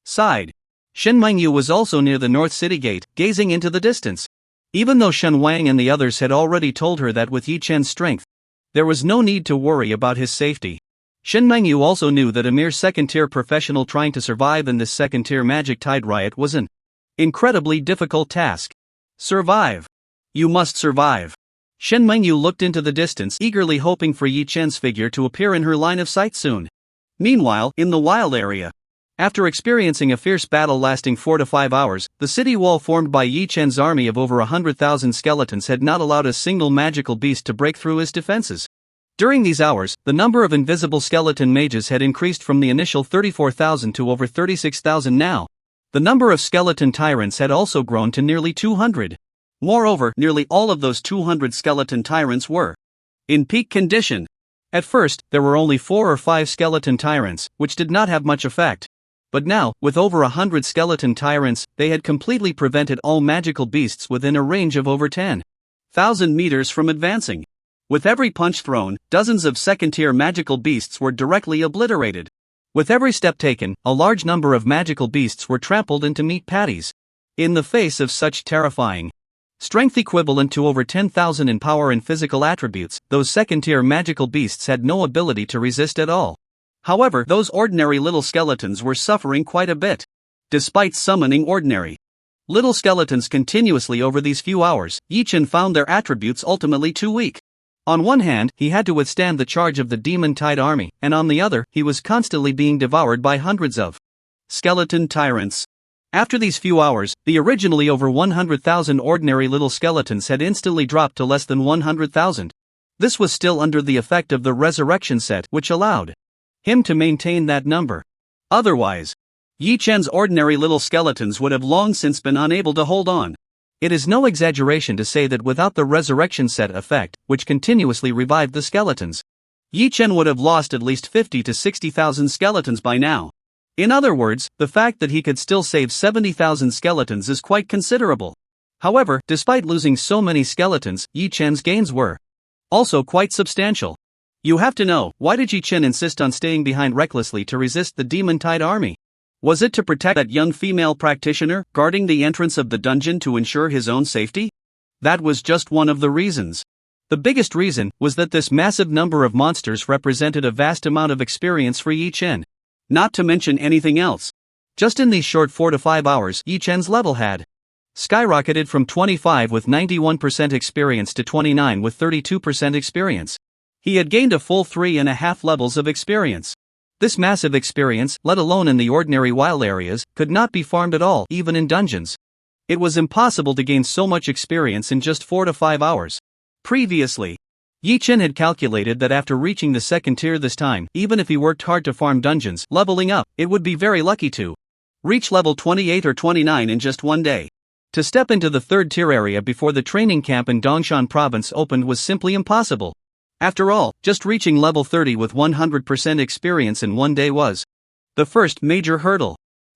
side, Shen Mingyu was also near the North City Gate, gazing into the distance. Even though Shen Wang and the others had already told her that with Yi Chen's strength, there was no need to worry about his safety. Shen Mingyu also knew that a mere second-tier professional trying to survive in this second-tier magic tide riot was an incredibly difficult task. Survive. You must survive. Shen Mingyu looked into the distance, eagerly hoping for Yi Chen's figure to appear in her line of sight soon. Meanwhile, in the wild area, after experiencing a fierce battle lasting 4 to 5 hours, the city wall formed by Yi Chen's army of over 100,000 skeletons had not allowed a single magical beast to break through his defenses. During these hours, the number of invisible skeleton mages had increased from the initial 34,000 to over 36,000 now. The number of skeleton tyrants had also grown to nearly 200. Moreover, nearly all of those 200 skeleton tyrants were in peak condition. At first, there were only 4 or 5 skeleton tyrants, which did not have much effect. But now, with over 100 skeleton tyrants, they had completely prevented all magical beasts within a range of over 10,000 meters from advancing. With every punch thrown, dozens of second-tier magical beasts were directly obliterated. With every step taken, a large number of magical beasts were trampled into meat patties. In the face of such terrifying strength equivalent to over 10,000 in power and physical attributes, those second-tier magical beasts had no ability to resist at all. However, those ordinary little skeletons were suffering quite a bit. Despite summoning ordinary little skeletons continuously over these few hours, Yi Chen found their attributes ultimately too weak. On one hand, he had to withstand the charge of the Demon Tide army, and on the other, he was constantly being devoured by hundreds of skeleton tyrants. After these few hours, the originally over 100,000 ordinary little skeletons had instantly dropped to less than 100,000. This was still under the effect of the resurrection set, which allowed him to maintain that number. Otherwise, Yi Chen's ordinary little skeletons would have long since been unable to hold on. It is no exaggeration to say that without the resurrection set effect, which continuously revived the skeletons, Yi Chen would have lost at least 50 to 60,000 skeletons by now. In other words, the fact that he could still save 70,000 skeletons is quite considerable. However, despite losing so many skeletons, Yi Chen's gains were also quite substantial. You have to know, why did Yi Chen insist on staying behind recklessly to resist the Demon Tide army? Was it to protect that young female practitioner, guarding the entrance of the dungeon to ensure his own safety? That was just one of the reasons. The biggest reason was that this massive number of monsters represented a vast amount of experience for Yi Chen. Not to mention anything else. Just in these short 4 to 5 hours, Yi Chen's level had skyrocketed from 25 with 91% experience to 29 with 32% experience. He had gained a full 3.5 levels of experience. This massive experience, let alone in the ordinary wild areas, could not be farmed at all, even in dungeons. It was impossible to gain so much experience in just 4 to 5 hours. Previously, Yi Chen had calculated that after reaching the second tier this time, even if he worked hard to farm dungeons, leveling up, it would be very lucky to reach level 28 or 29 in just one day. To step into the third tier area before the training camp in Dongshan province opened was simply impossible. After all, just reaching level 30 with 100% experience in one day was the first major hurdle.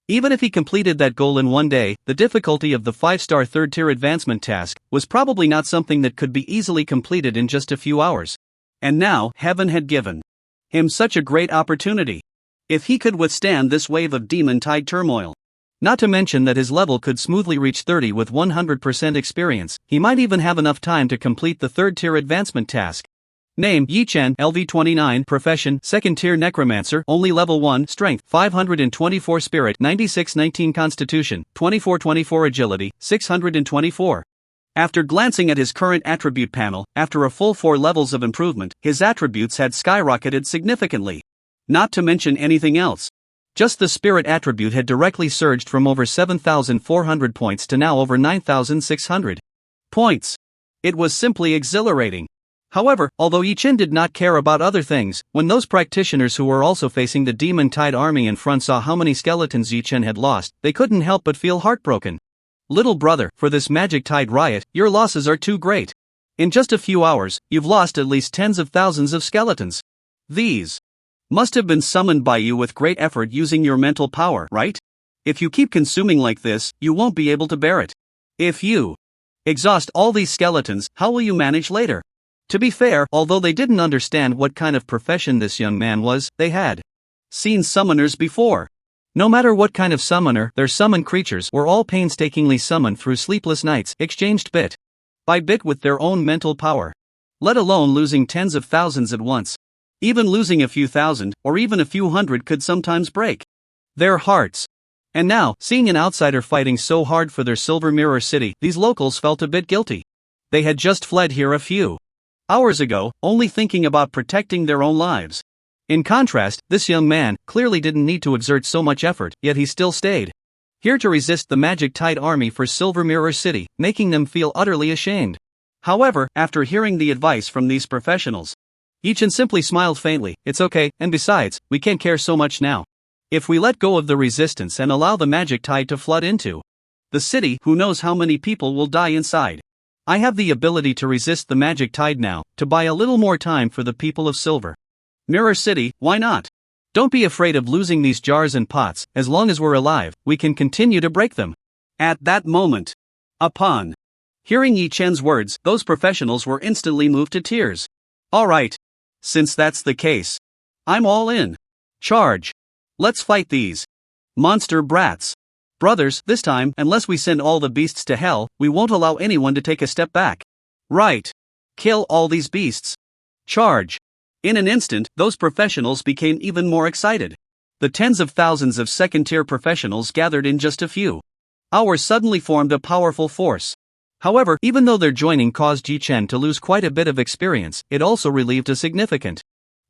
Even if he completed that goal in one day, the difficulty of the 5-star third tier advancement task was probably not something that could be easily completed in just a few hours. And now, heaven had given him such a great opportunity. If he could withstand this wave of demon tide turmoil, not to mention that his level could smoothly reach 30 with 100% experience, he might even have enough time to complete the third tier advancement task. Name: Yi Chen, LV29, Profession: Second Tier Necromancer, only Level 1, Strength, 524 Spirit, 9619 Constitution, 2424 Agility, 624. After glancing at his current attribute panel, after a full 4 levels of improvement, his attributes had skyrocketed significantly. Not to mention anything else. Just the Spirit attribute had directly surged from over 7,400 points to now over 9,600 points. It was simply exhilarating. However, although Yi Chen did not care about other things, when those practitioners who were also facing the Demon Tide army in front saw how many skeletons Yi Chen had lost, they couldn't help but feel heartbroken. Little brother, for this Magic Tide riot, your losses are too great. In just a few hours, you've lost at least tens of thousands of skeletons. These must have been summoned by you with great effort using your mental power, right? If you keep consuming like this, you won't be able to bear it. If you exhaust all these skeletons, how will you manage later? To be fair, although they didn't understand what kind of profession this young man was, they had seen summoners before. No matter what kind of summoner, their summoned creatures were all painstakingly summoned through sleepless nights, exchanged bit by bit with their own mental power. Let alone losing tens of thousands at once. Even losing a few thousand, or even a few hundred could sometimes break their hearts. And now, seeing an outsider fighting so hard for their Silver Mirror City, these locals felt a bit guilty. They had just fled here a few hours ago, only thinking about protecting their own lives. In contrast, this young man clearly didn't need to exert so much effort, yet he still stayed here to resist the Magic Tide army for Silver Mirror City, making them feel utterly ashamed. However, after hearing the advice from these professionals, Yi Chen simply smiled faintly. It's okay, and besides, we can't care so much now. If we let go of the resistance and allow the Magic Tide to flood into the city, who knows how many people will die inside. I have the ability to resist the Magic Tide now, to buy a little more time for the people of Silver Mirror City, why not? Don't be afraid of losing these jars and pots, as long as we're alive, we can continue to break them. At that moment, upon hearing Yi Chen's words, those professionals were instantly moved to tears. Alright. Since that's the case, I'm all in. Charge. Let's fight these monster brats. Brothers, this time, unless we send all the beasts to hell, we won't allow anyone to take a step back. Right. Kill all these beasts. Charge. In an instant, those professionals became even more excited. The tens of thousands of second-tier professionals gathered in just a few hours suddenly formed a powerful force. However, even though their joining caused Yi Chen to lose quite a bit of experience, it also relieved a significant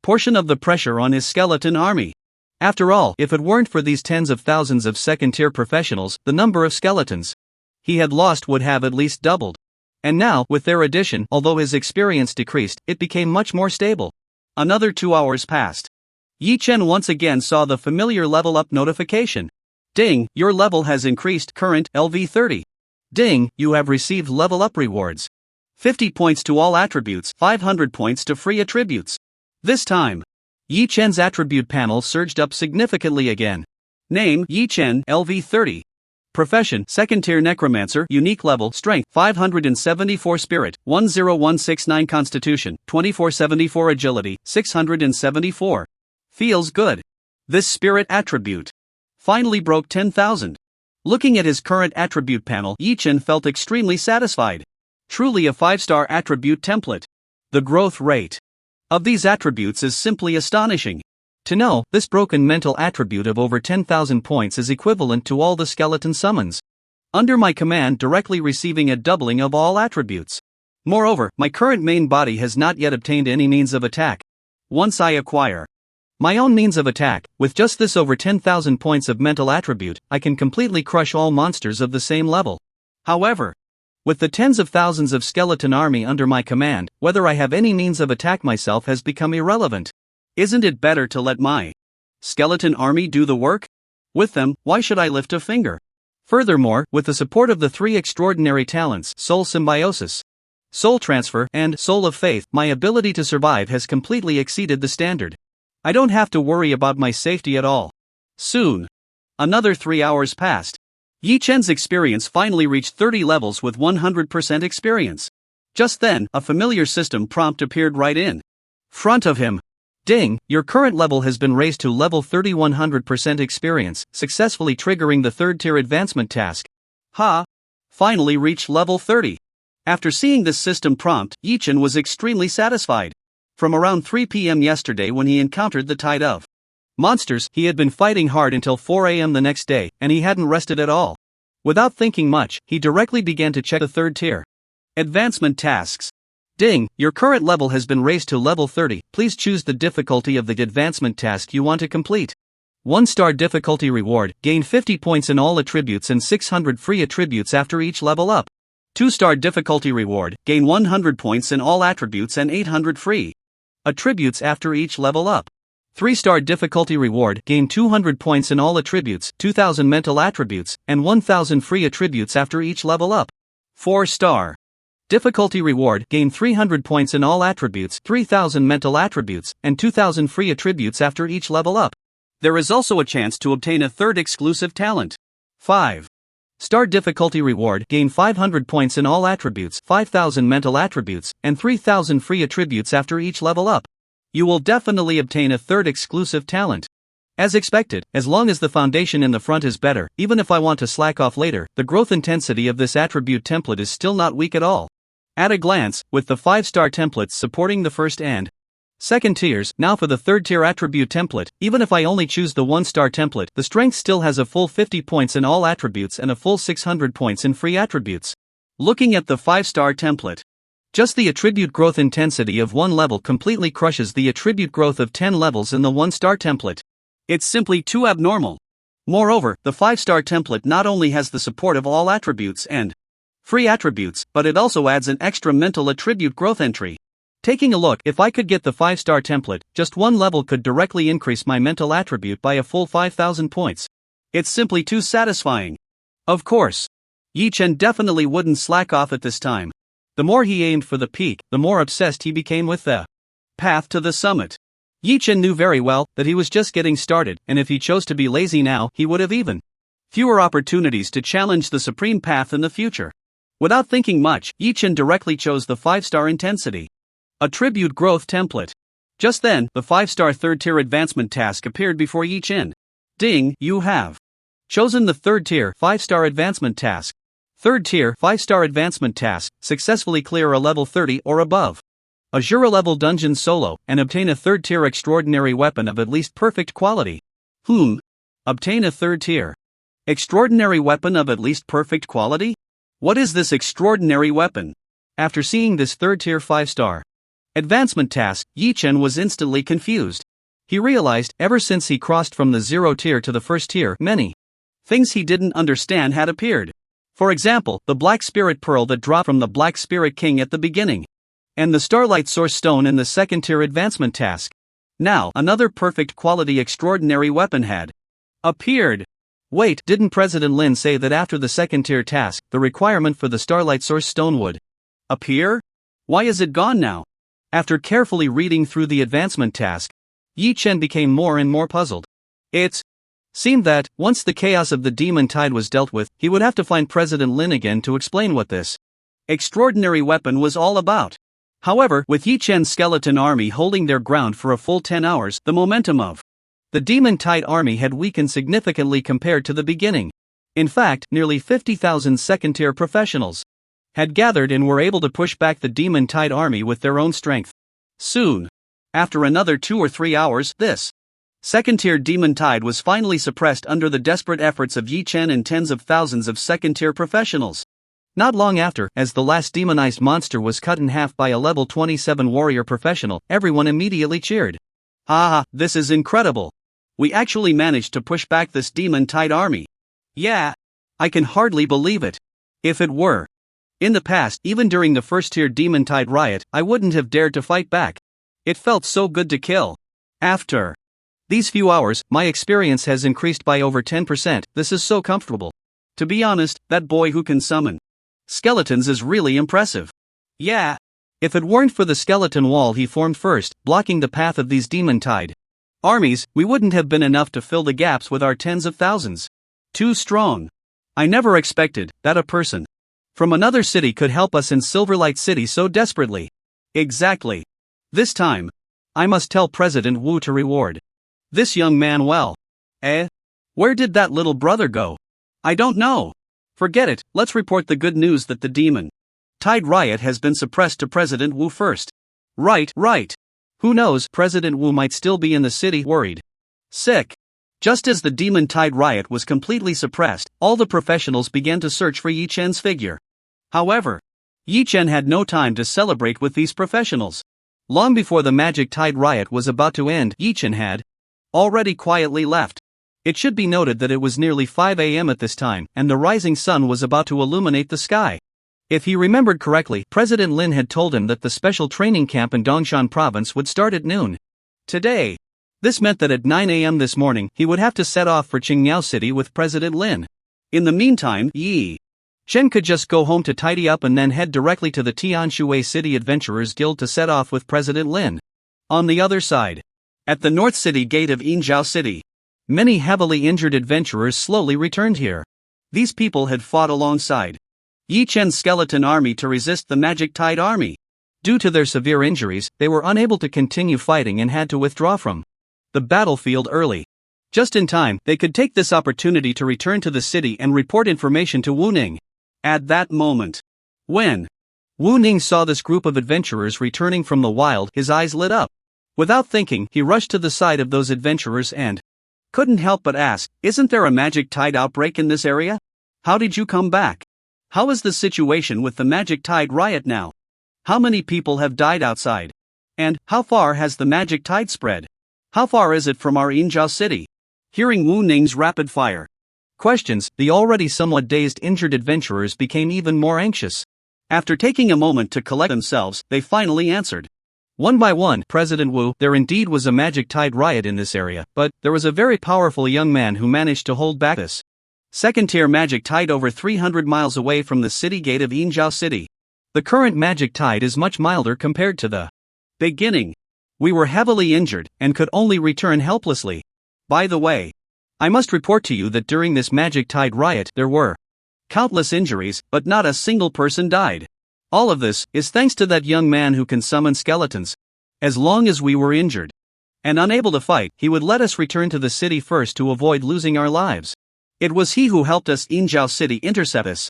portion of the pressure on his skeleton army. After all, if it weren't for these tens of thousands of second-tier professionals, the number of skeletons he had lost would have at least doubled. And now, with their addition, although his experience decreased, it became much more stable. Another 2 hours passed. Yi Chen once again saw the familiar level up notification. Ding, your level has increased, current, LV30. Ding, you have received level up rewards. 50 points to all attributes, 500 points to free attributes. This time, Yi Chen's attribute panel surged up significantly again. Name: Yi Chen, LV30. Profession: Second-Tier Necromancer, Unique Level, Strength, 574 Spirit, 10169 Constitution, 2474 Agility, 674. Feels good. This Spirit attribute finally broke 10,000. Looking at his current attribute panel, Yi Chen felt extremely satisfied. Truly a 5-star attribute template. The growth rate of these attributes is simply astonishing. To know, this broken mental attribute of over 10,000 points is equivalent to all the skeleton summons under my command, directly receiving a doubling of all attributes. Moreover, my current main body has not yet obtained any means of attack. Once I acquire my own means of attack, with just this over 10,000 points of mental attribute, I can completely crush all monsters of the same level. However, with the tens of thousands of skeleton army under my command, whether I have any means of attack myself has become irrelevant. Isn't it better to let my skeleton army do the work? With them, why should I lift a finger? Furthermore, with the support of the three extraordinary talents, Soul Symbiosis, Soul Transfer, and Soul of Faith, my ability to survive has completely exceeded the standard. I don't have to worry about my safety at all. Soon. Another 3 hours passed. Yi Chen's experience finally reached 30 levels with 100% experience. Just then, a familiar system prompt appeared right in front of him. Ding, your current level has been raised to level 30, 100% experience, successfully triggering the third tier advancement task. Ha! Finally reached level 30. After seeing this system prompt, Yi Chen was extremely satisfied. From around 3 p.m. yesterday when he encountered the tide of monsters, he had been fighting hard until 4 a.m. the next day, and he hadn't rested at all. Without thinking much, he directly began to check the third tier advancement tasks. Ding, your current level has been raised to level 30, please choose the difficulty of the advancement task you want to complete. 1-star difficulty reward, gain 50 points in all attributes and 600 free attributes after each level up. 2-star difficulty reward, gain 100 points in all attributes and 800 free attributes after each level up. 3-star difficulty reward, gain 200 points in all attributes, 2,000 mental attributes, and 1,000 free attributes after each level up. 4-star difficulty reward, gain 300 points in all attributes, 3,000 mental attributes, and 2,000 free attributes after each level up. There is also a chance to obtain a third exclusive talent. 5-star difficulty reward, gain 500 points in all attributes, 5,000 mental attributes, and 3,000 free attributes after each level up. You will definitely obtain a third exclusive talent. As expected, as long as the foundation in the front is better, even if I want to slack off later, the growth intensity of this attribute template is still not weak at all. At a glance, with the 5-star templates supporting the first and second tiers, now for the third tier attribute template, even if I only choose the 1-star template, the strength still has a full 50 points in all attributes and a full 600 points in free attributes. Looking at the 5-star template, just the attribute growth intensity of 1 level completely crushes the attribute growth of 10 levels in the 1-star template. It's simply too abnormal. Moreover, the 5-star template not only has the support of all attributes and free attributes, but it also adds an extra mental attribute growth entry. Taking a look, if I could get the 5-star template, just 1 level could directly increase my mental attribute by a full 5,000 points. It's simply too satisfying. Of course, Yi Chen definitely wouldn't slack off at this time. The more he aimed for the peak, the more obsessed he became with the path to the summit. Yi Chen knew very well that he was just getting started, and if he chose to be lazy now, he would have even fewer opportunities to challenge the supreme path in the future. Without thinking much, Yi Chen directly chose the 5-star intensity attribute growth template. Just then, the 5-star third tier advancement task appeared before Yi Chen. Ding, you have chosen the third tier 5-star advancement task. Third tier 5-star advancement task, successfully clear a level 30 or above Azura level dungeon solo, and obtain a third tier extraordinary weapon of at least perfect quality. Obtain a third tier extraordinary weapon of at least perfect quality? What is this extraordinary weapon? After seeing this third tier 5-star advancement task, Yi Chen was instantly confused. He realized, ever since he crossed from the 0 tier to the first tier, many things he didn't understand had appeared. For example, the Black Spirit Pearl that dropped from the Black Spirit King at the beginning, and the Starlight Source Stone in the second tier advancement task. Now, another perfect quality extraordinary weapon had appeared. Wait, didn't President Lin say that after the second tier task, the requirement for the Starlight Source Stone would appear? Why is it gone now? After carefully reading through the advancement task, Yi Chen became more and more puzzled. It seemed that, once the chaos of the demon tide was dealt with, he would have to find President Lin again to explain what this extraordinary weapon was all about. However, with Yi Chen's skeleton army holding their ground for a full 10 hours, the momentum of the Demon Tide army had weakened significantly compared to the beginning. In fact, nearly 50,000 second-tier professionals had gathered and were able to push back the Demon Tide army with their own strength. Soon after, another 2 or 3 hours, this Second-tier demon tide was finally suppressed under the desperate efforts of Yi Chen and tens of thousands of second-tier professionals. Not long after, as the last demonized monster was cut in half by a level 27 warrior professional, everyone immediately cheered. Ah, this is incredible. We actually managed to push back this demon tide army. Yeah. I can hardly believe it. If it were. In the past, even during the first-tier demon tide riot, I wouldn't have dared to fight back. It felt so good to kill. After these few hours, my experience has increased by over 10%, this is so comfortable. To be honest, that boy who can summon skeletons is really impressive. Yeah. If it weren't for the skeleton wall he formed first, blocking the path of these demon tide armies, we wouldn't have been enough to fill the gaps with our tens of thousands. Too strong. I never expected that a person from another city could help us in Silverlight City so desperately. Exactly. This time, I must tell President Wu to reward this young man well. Where did that little brother go? I don't know. Forget it, let's report the good news that the demon tide riot has been suppressed to President Wu first. Right. Who knows, President Wu might still be in the city worried. Sick. Just as the demon tide riot was completely suppressed, all the professionals began to search for Yi Chen's figure. However, Yi Chen had no time to celebrate with these professionals. Long before the magic tide riot was about to end, Yi Chen had already quietly left. It should be noted that it was nearly 5 a.m. at this time, and the rising sun was about to illuminate the sky. If he remembered correctly, President Lin had told him that the special training camp in Dongshan province would start at noon today. This meant that at 9 a.m. this morning, he would have to set off for Qingmiao City with President Lin. In the meantime, Yi Chen could just go home to tidy up and then head directly to the Tianshui City Adventurers Guild to set off with President Lin. On the other side, at the North City gate of Yinzhou City, many heavily injured adventurers slowly returned here. These people had fought alongside Yi Chen's skeleton army to resist the magic tide army. Due to their severe injuries, they were unable to continue fighting and had to withdraw from the battlefield early. Just in time, they could take this opportunity to return to the city and report information to Wu Ning. At that moment, when Wu Ning saw this group of adventurers returning from the wild, his eyes lit up. Without thinking, he rushed to the side of those adventurers and couldn't help but ask, "Isn't there a magic tide outbreak in this area? How did you come back? How is the situation with the magic tide riot now? How many people have died outside? And how far has the magic tide spread? How far is it from our Yinzhou city?" Hearing Wu Ning's rapid-fire questions, the already somewhat dazed injured adventurers became even more anxious. After taking a moment to collect themselves, they finally answered. One by one, President Wu, there indeed was a magic tide riot in this area, but there was a very powerful young man who managed to hold back this second-tier magic tide over 300 miles away from the city gate of Yinzhou City. The current magic tide is much milder compared to the beginning. We were heavily injured, and could only return helplessly. By the way, I must report to you that during this magic tide riot there were countless injuries, but not a single person died. All of this is thanks to that young man who can summon skeletons. As long as we were injured and unable to fight, he would let us return to the city first to avoid losing our lives. It was he who helped us Yinzhou City intercept this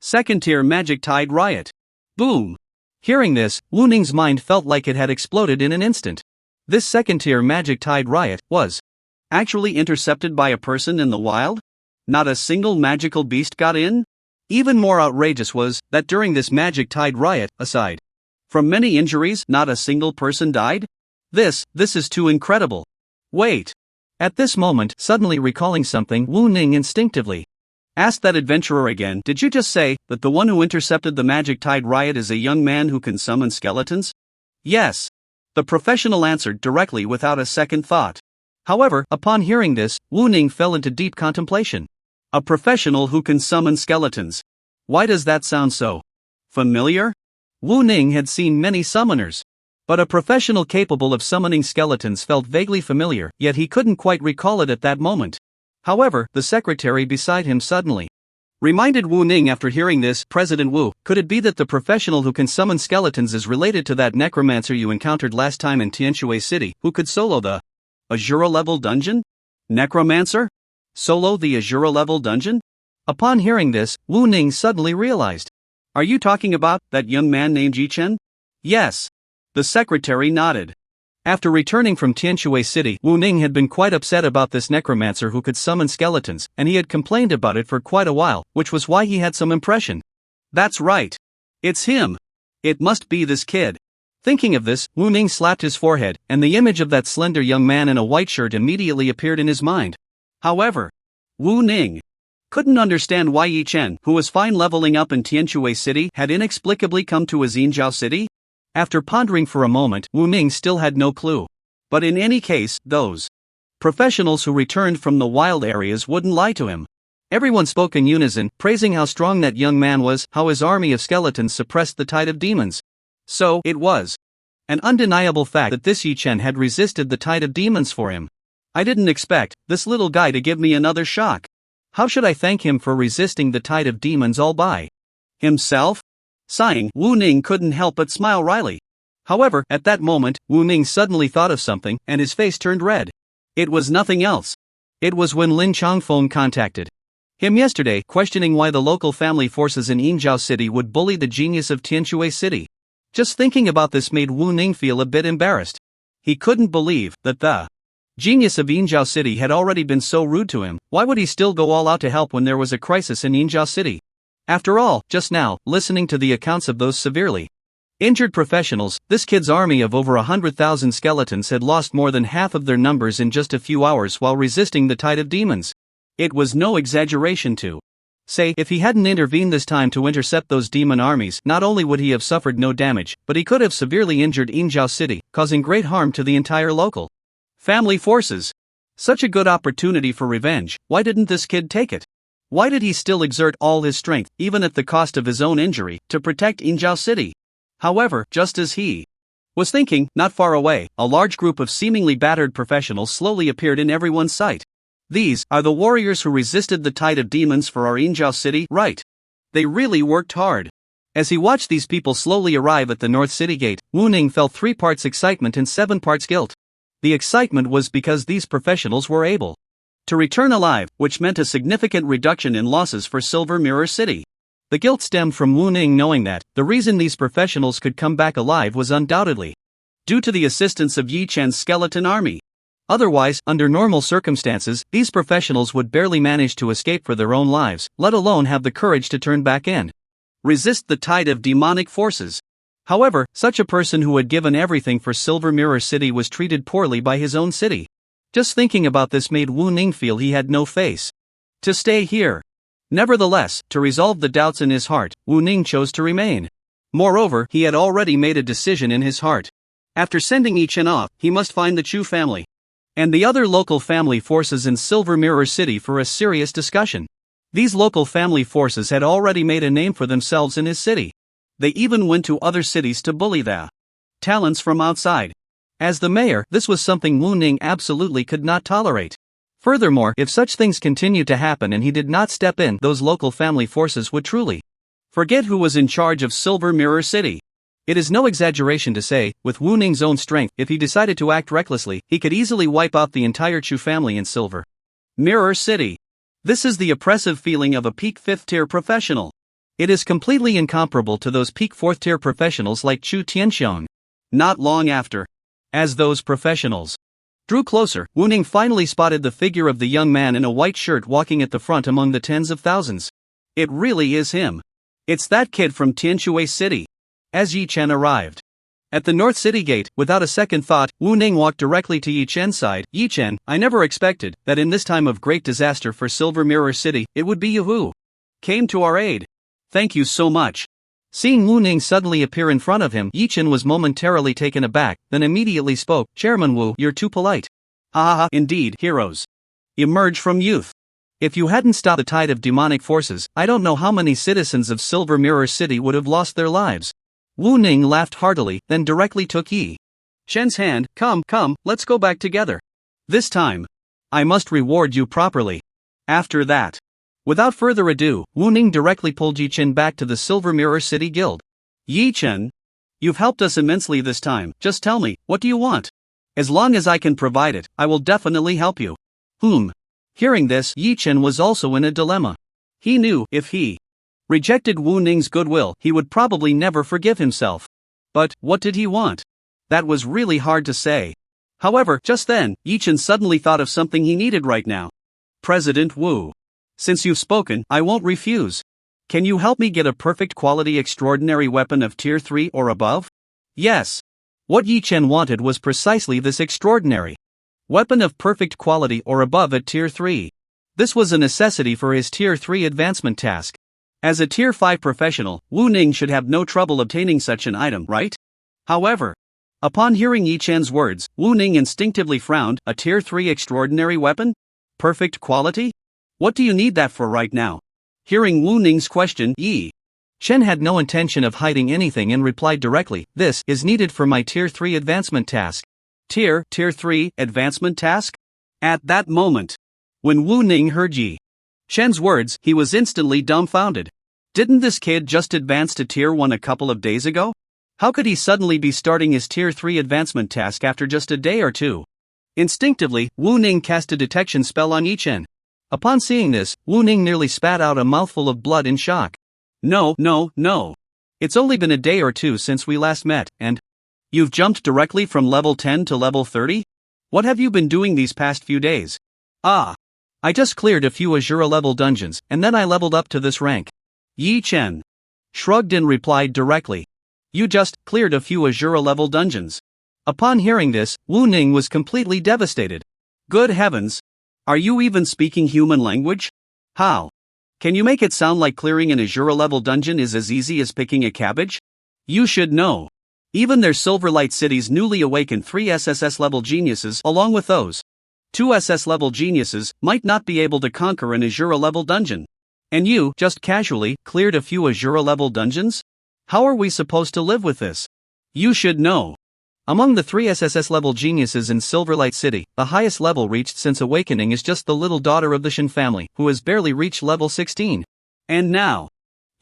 second-tier magic tide riot. Boom! Hearing this, Wu Ning's mind felt like it had exploded in an instant. This second-tier magic tide riot was actually intercepted by a person in the wild? Not a single magical beast got in? Even more outrageous was that during this magic tide riot, aside from many injuries, not a single person died? This is too incredible. Wait. At this moment, suddenly recalling something, Wu Ning instinctively asked that adventurer again, "Did you just say that the one who intercepted the magic tide riot is a young man who can summon skeletons?" "Yes." The professional answered directly without a second thought. However, upon hearing this, Wu Ning fell into deep contemplation. A professional who can summon skeletons. Why does that sound so familiar? Wu Ning had seen many summoners, but a professional capable of summoning skeletons felt vaguely familiar, yet he couldn't quite recall it at that moment. However, the secretary beside him suddenly reminded Wu Ning after hearing this, "President Wu, could it be that the professional who can summon skeletons is related to that necromancer you encountered last time in Tianshui City, who could solo the Azura level dungeon?" Necromancer? Solo the Azura level dungeon? Upon hearing this, Wu Ning suddenly realized. "Are you talking about that young man named Yi Chen?" "Yes." The secretary nodded. After returning from Tianshui City, Wu Ning had been quite upset about this necromancer who could summon skeletons, and he had complained about it for quite a while, which was why he had some impression. That's right. It's him. It must be this kid. Thinking of this, Wu Ning slapped his forehead, and the image of that slender young man in a white shirt immediately appeared in his mind. However, Wu Ning couldn't understand why Yi Chen, who was fine leveling up in Tianshui City, had inexplicably come to Xinjiao City. After pondering for a moment, Wu Ning still had no clue. But in any case, those professionals who returned from the wild areas wouldn't lie to him. Everyone spoke in unison, praising how strong that young man was, how his army of skeletons suppressed the tide of demons. So, it was an undeniable fact that this Yi Chen had resisted the tide of demons for him. I didn't expect this little guy to give me another shock. How should I thank him for resisting the tide of demons all by himself? Sighing, Wu Ning couldn't help but smile wryly. However, at that moment, Wu Ning suddenly thought of something, and his face turned red. It was nothing else. It was when Lin Changfeng contacted him yesterday, questioning why the local family forces in Yinjiao City would bully the genius of Tianshui City. Just thinking about this made Wu Ning feel a bit embarrassed. He couldn't believe that the genius of Yinjiao City had already been so rude to him. Why would he still go all out to help when there was a crisis in Yinjiao City? After all, just now, listening to the accounts of those severely injured professionals, this kid's army of over 100,000 skeletons had lost more than half of their numbers in just a few hours while resisting the tide of demons. It was no exaggeration to say, if he hadn't intervened this time to intercept those demon armies, not only would he have suffered no damage, but he could have severely injured Yinjiao City, causing great harm to the entire local family forces. Such a good opportunity for revenge, why didn't this kid take it? Why did he still exert all his strength, even at the cost of his own injury, to protect Yinjiao City? However, just as he was thinking, not far away, a large group of seemingly battered professionals slowly appeared in everyone's sight. These are the warriors who resisted the tide of demons for our Yinjiao City, right? They really worked hard. As he watched these people slowly arrive at the North City Gate, Wu Ning felt 3 parts excitement and 7 parts guilt. The excitement was because these professionals were able to return alive, which meant a significant reduction in losses for Silver Mirror City. The guilt stemmed from Wu Ning knowing that the reason these professionals could come back alive was undoubtedly due to the assistance of Yi Chen's skeleton army. Otherwise, under normal circumstances, these professionals would barely manage to escape for their own lives, let alone have the courage to turn back and resist the tide of demonic forces. However, such a person who had given everything for Silver Mirror City was treated poorly by his own city. Just thinking about this made Wu Ning feel he had no face to stay here. Nevertheless, to resolve the doubts in his heart, Wu Ning chose to remain. Moreover, he had already made a decision in his heart. After sending Yi Chen off, he must find the Chu family and the other local family forces in Silver Mirror City for a serious discussion. These local family forces had already made a name for themselves in his city. They even went to other cities to bully the talents from outside. As the mayor, this was something Wu Ning absolutely could not tolerate. Furthermore, if such things continued to happen and he did not step in, those local family forces would truly forget who was in charge of Silver Mirror City. It is no exaggeration to say, with Wu Ning's own strength, if he decided to act recklessly, he could easily wipe out the entire Chu family in Silver Mirror City. This is the oppressive feeling of a peak 5th-tier professional. It is completely incomparable to those peak 4th-tier professionals like Chu Tianxiong. Not long after, as those professionals drew closer, Wu Ning finally spotted the figure of the young man in a white shirt walking at the front among the tens of thousands. It really is him. It's that kid from Tianshui City. As Yi Chen arrived at the North City Gate, without a second thought, Wu Ning walked directly to Yi Chen's side. Yi Chen, I never expected that in this time of great disaster for Silver Mirror City, it would be you who came to our aid. Thank you so much. Seeing Wu Ning suddenly appear in front of him, Yi Chen was momentarily taken aback, then immediately spoke. Chairman Wu, you're too polite. Ha, indeed, heroes emerge from youth. If you hadn't stopped the tide of demonic forces, I don't know how many citizens of Silver Mirror City would have lost their lives. Wu Ning laughed heartily, then directly took Yi Chen's hand. Come, let's go back together. This time, I must reward you properly. After that, without further ado, Wu Ning directly pulled Yi Chen back to the Silver Mirror City Guild. Yi Chen, you've helped us immensely this time. Just tell me, what do you want? As long as I can provide it, I will definitely help you. Hearing this, Yi Chen was also in a dilemma. He knew, if he rejected Wu Ning's goodwill, he would probably never forgive himself. But, what did he want? That was really hard to say. However, just then, Yi-chan suddenly thought of something he needed right now. President Wu. Since you've spoken, I won't refuse. Can you help me get a perfect quality extraordinary weapon of tier 3 or above? Yes. What Yi-chan wanted was precisely this extraordinary weapon of perfect quality or above at tier 3. This was a necessity for his tier 3 advancement task. As a tier 5 professional, Wu Ning should have no trouble obtaining such an item, right? However, upon hearing Yi-chan's words, Wu Ning instinctively frowned. A tier 3 extraordinary weapon? Perfect quality? What do you need that for right now? Hearing Wu Ning's question, Yi-chan had no intention of hiding anything and replied directly, this is needed for my tier 3 advancement task. Tier 3 advancement task? At that moment, when Wu Ning heard Yi-chan's words, he was instantly dumbfounded. Didn't this kid just advance to tier 1 a couple of days ago? How could he suddenly be starting his tier 3 advancement task after just a day or two? Instinctively, Wu Ning cast a detection spell on Yi-chan. Upon seeing this, Wu Ning nearly spat out a mouthful of blood in shock. No. It's only been a day or two since we last met, and you've jumped directly from level 10 to level 30? What have you been doing these past few days? I just cleared a few Azura level dungeons, and then I leveled up to this rank. Yi-chan shrugged and replied directly. You just cleared a few Azura level dungeons. Upon hearing this, Wu Ning was completely devastated. Good heavens! Are you even speaking human language? How? Can you make it sound like clearing an Azura level dungeon is as easy as picking a cabbage? You should know. Even their Silverlight City's newly awakened 3 SSS level geniuses, along with those 2 SS level geniuses, might not be able to conquer an Azura level dungeon. And you just casually cleared a few Azura level dungeons? How are we supposed to live with this? You should know. Among the 3 SSS level geniuses in Silverlight City, the highest level reached since awakening is just the little daughter of the Shin family, who has barely reached level 16. And now,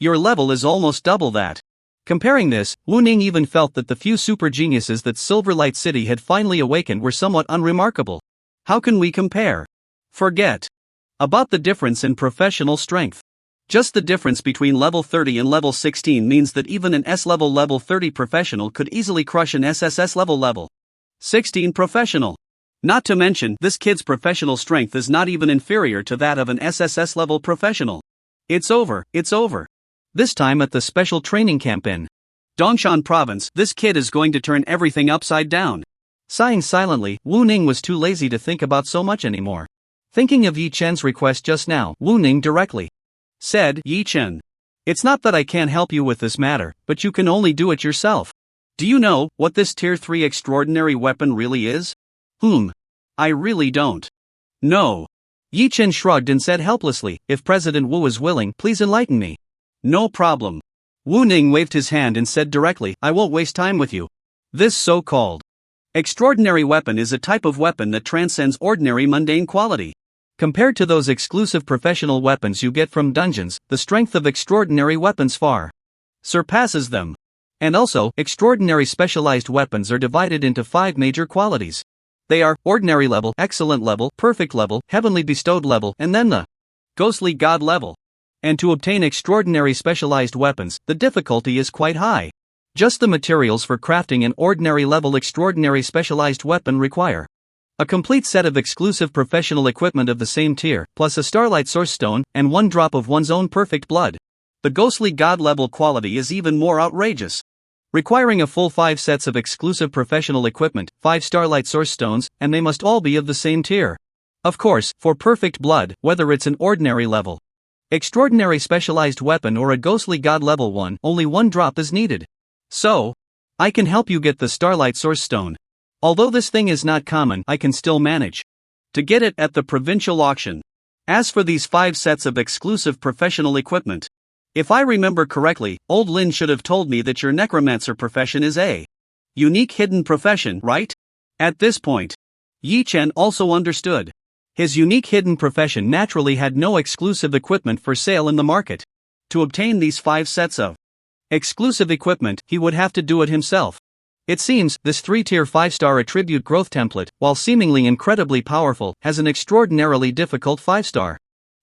your level is almost double that. Comparing this, Wu Ning even felt that the few super geniuses that Silverlight City had finally awakened were somewhat unremarkable. How can we compare? Forget about the difference in professional strength. Just the difference between level 30 and level 16 means that even an S-level level 30 professional could easily crush an SSS level 16 professional. Not to mention, this kid's professional strength is not even inferior to that of an SSS level professional. It's over. This time at the special training camp in Dongshan province, this kid is going to turn everything upside down. Sighing silently, Wu Ning was too lazy to think about so much anymore. Thinking of Yi-chan's request just now, Wu Ning directly said, Yi-chan, it's not that I can't help you with this matter, but you can only do it yourself. Do you know what this tier 3 extraordinary weapon really is? I really don't. No. Yi-chan shrugged and said helplessly, if President Wu is willing, please enlighten me. No problem. Wu Ning waved his hand and said directly, I won't waste time with you. This so-called extraordinary weapon is a type of weapon that transcends ordinary mundane quality. Compared to those exclusive professional weapons you get from dungeons, the strength of extraordinary weapons far surpasses them. And also, extraordinary specialized weapons are divided into 5 major qualities. They are ordinary level, excellent level, perfect level, heavenly bestowed level, and then the ghostly god level. And to obtain extraordinary specialized weapons, the difficulty is quite high. Just the materials for crafting an ordinary level extraordinary specialized weapon require a complete set of exclusive professional equipment of the same tier, plus a Starlight Source Stone, and 1 drop of one's own perfect blood. The ghostly god level quality is even more outrageous, requiring a full 5 sets of exclusive professional equipment, 5 Starlight Source Stones, and they must all be of the same tier. Of course, for perfect blood, whether it's an ordinary level extraordinary specialized weapon or a ghostly god level one, only 1 drop is needed. So, I can help you get the Starlight Source Stone. Although this thing is not common, I can still manage to get it at the provincial auction. As for these 5 sets of exclusive professional equipment, if I remember correctly, old Lin should have told me that your necromancer profession is a unique hidden profession, right? At this point, Yi-chan also understood. His unique hidden profession naturally had no exclusive equipment for sale in the market. To obtain these 5 sets of exclusive equipment, he would have to do it himself. It seems, this 3-tier 5-star attribute growth template, while seemingly incredibly powerful, has an extraordinarily difficult 5-star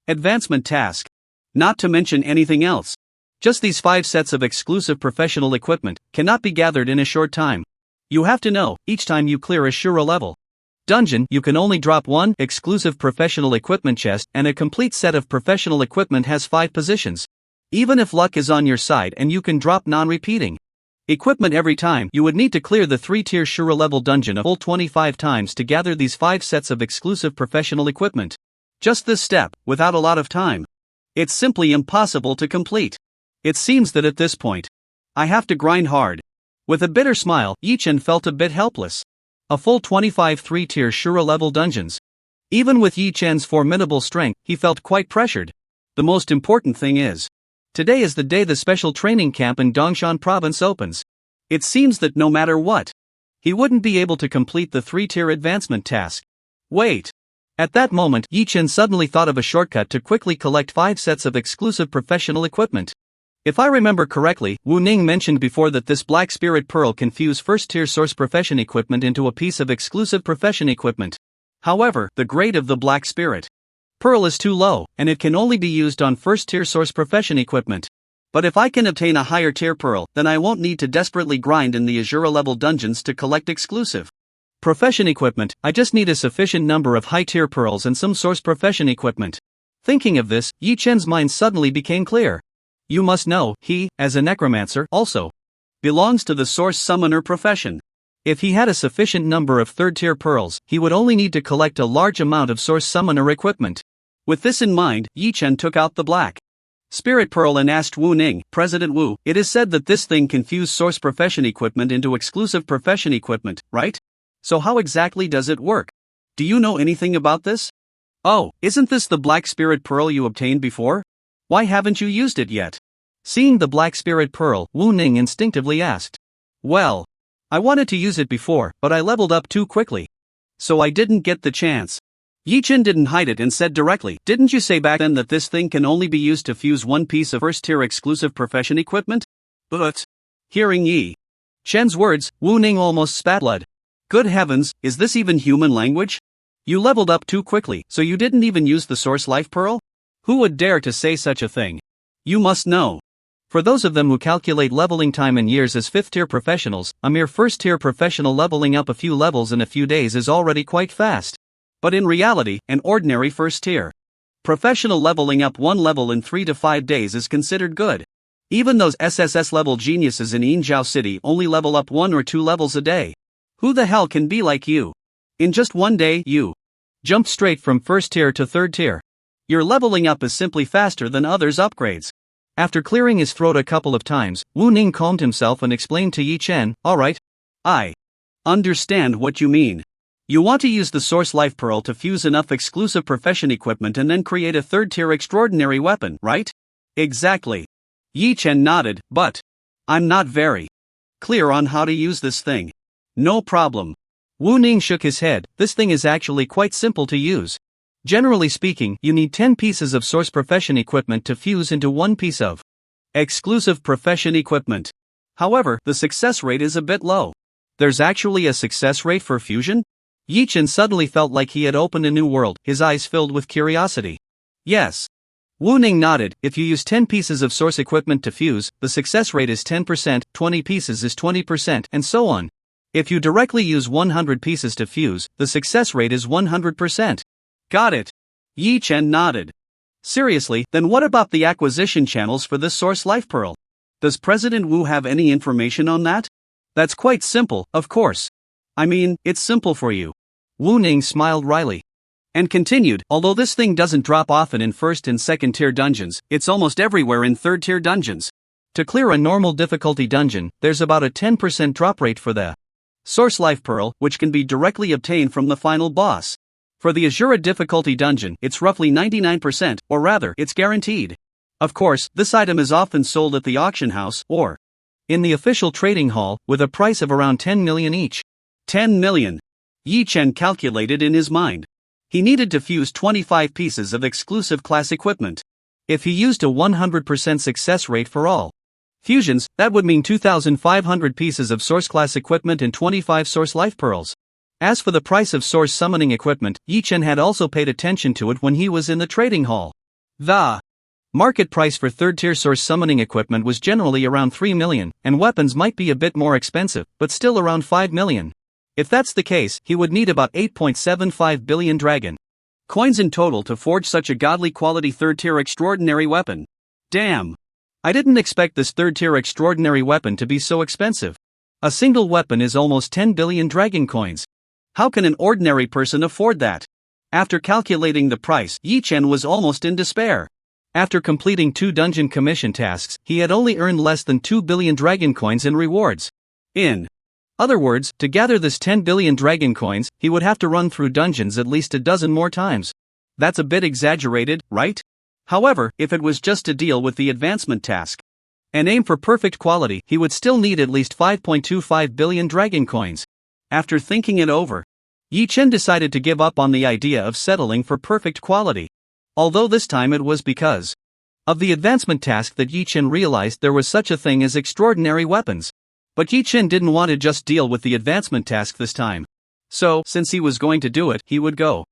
advancement task. Not to mention anything else. Just these 5 sets of exclusive professional equipment cannot be gathered in a short time. You have to know, each time you clear a Shura level dungeon, you can only drop one exclusive professional equipment chest, and a complete set of professional equipment has 5 positions. Even if luck is on your side and you can drop non-repeating equipment every time, you would need to clear the 3-tier Shura level dungeon a full 25 times to gather these 5 sets of exclusive professional equipment. Just this step, without a lot of time, it's simply impossible to complete. It seems that at this point, I have to grind hard. With a bitter smile, Yi-Chen felt a bit helpless. A full 25 3-tier Shura level dungeons. Even with Yi-Chen's formidable strength, he felt quite pressured. The most important thing is, today is the day the special training camp in Dongshan province opens. It seems that no matter what, he wouldn't be able to complete the 3-tier advancement task. Wait. At that moment, Yi-Chen suddenly thought of a shortcut to quickly collect 5 sets of exclusive professional equipment. If I remember correctly, Wu Ning mentioned before that this Black Spirit Pearl can fuse first-tier source profession equipment into a piece of exclusive profession equipment. However, the grade of the Black Spirit Pearl is too low, and it can only be used on first-tier source profession equipment. But if I can obtain a higher-tier Pearl, then I won't need to desperately grind in the Azura-level dungeons to collect exclusive profession equipment. I just need a sufficient number of high-tier Pearls and some source profession equipment. Thinking of this, Yi-Chen's mind suddenly became clear. You must know, he, as a necromancer, also belongs to the source summoner profession. If he had a sufficient number of 3rd-tier pearls, he would only need to collect a large amount of source summoner equipment. With this in mind, Yi-Chen took out the Black Spirit Pearl and asked Wu Ning, President Wu, it is said that this thing can fuse source profession equipment into exclusive profession equipment, right? So how exactly does it work? Do you know anything about this? Oh, isn't this the Black Spirit Pearl you obtained before? Why haven't you used it yet? Seeing the Black Spirit Pearl, Wu Ning instinctively asked. Well, I wanted to use it before, but I leveled up too quickly. So I didn't get the chance. Yi-Chen didn't hide it and said directly, didn't you say back then that this thing can only be used to fuse one piece of first-tier exclusive profession equipment? But, hearing Yi-Chen's words, Wu Ning almost spat blood. Good heavens, is this even human language? You leveled up too quickly, so you didn't even use the Source Life Pearl? Who would dare to say such a thing? You must know. For those of them who calculate leveling time in years as 5th-tier professionals, a mere 1st-tier professional leveling up a few levels in a few days is already quite fast. But in reality, an ordinary 1st-tier professional leveling up 1 level in 3 to 5 days is considered good. Even those SSS-level geniuses in Yinzhou City only level up 1 or 2 levels a day. Who the hell can be like you? In just 1 day, you jumped straight from 1st-tier to 3rd-tier. Your leveling up is simply faster than others' upgrades. After clearing his throat a couple of times, Wu Ning calmed himself and explained to Yi-Chen, alright. I understand what you mean. You want to use the Source Life Pearl to fuse enough exclusive profession equipment and then create a 3rd-tier extraordinary weapon, right? Exactly. Yi-Chen nodded, but I'm not very clear on how to use this thing. No problem. Wu Ning shook his head, this thing is actually quite simple to use. Generally speaking, you need 10 pieces of source profession equipment to fuse into one piece of exclusive profession equipment. However, the success rate is a bit low. There's actually a success rate for fusion? Yi-Chen suddenly felt like he had opened a new world, his eyes filled with curiosity. Yes. Wu Ning nodded, if you use 10 pieces of source equipment to fuse, the success rate is 10%, 20 pieces is 20%, and so on. If you directly use 100 pieces to fuse, the success rate is 100%. Got it. Yi-Chen nodded. Seriously, then what about the acquisition channels for this Source Life Pearl? Does President Wu have any information on that? That's quite simple, of course. I mean, it's simple for you. Wu Ning smiled wryly. And continued, although this thing doesn't drop often in 1st and 2nd tier dungeons, it's almost everywhere in 3rd tier dungeons. To clear a normal difficulty dungeon, there's about a 10% drop rate for the Source Life Pearl, which can be directly obtained from the final boss. For the Azura difficulty dungeon, it's roughly 99%, or rather, it's guaranteed. Of course, this item is often sold at the auction house, or in the official trading hall, with a price of around 10 million each. 10 million. Yi-Chen calculated in his mind. He needed to fuse 25 pieces of exclusive class equipment. If he used a 100% success rate for all fusions, that would mean 2,500 pieces of source class equipment and 25 source life pearls. As for the price of source summoning equipment, Yi-Chen had also paid attention to it when he was in the trading hall. The Market price for third-tier source summoning equipment was generally around 3 million, and weapons might be a bit more expensive, but still around 5 million. If that's the case, he would need about 8.75 billion dragon coins in total to forge such a godly quality third-tier extraordinary weapon. Damn! I didn't expect this third-tier extraordinary weapon to be so expensive. A single weapon is almost 10 billion dragon coins. How can an ordinary person afford that? After calculating the price, Yi Chen was almost in despair. After completing 2 dungeon commission tasks, he had only earned less than 2 billion dragon coins in rewards. In other words, to gather this 10 billion dragon coins, he would have to run through dungeons at least a dozen more times. That's a bit exaggerated, right? However, if it was just to deal with the advancement task and aim for perfect quality, he would still need at least 5.25 billion dragon coins. After thinking it over, Yi Chen decided to give up on the idea of settling for perfect quality. Although this time it was because of the advancement task that Yi Chen realized there was such a thing as extraordinary weapons. But Yi Chen didn't want to just deal with the advancement task this time. So, since he was going to do it, he would go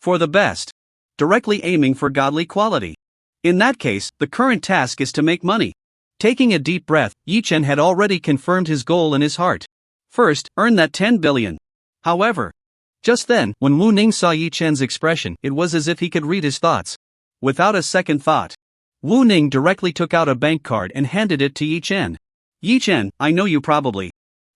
for the best, directly aiming for godly quality. In that case, the current task is to make money. Taking a deep breath, Yi Chen had already confirmed his goal in his heart. First, earn that 10 billion. However, just then, when Wu Ning saw Yi Chen's expression, it was as if he could read his thoughts. Without a second thought, Wu Ning directly took out a bank card and handed it to Yi Chen. Yi Chen, I know you probably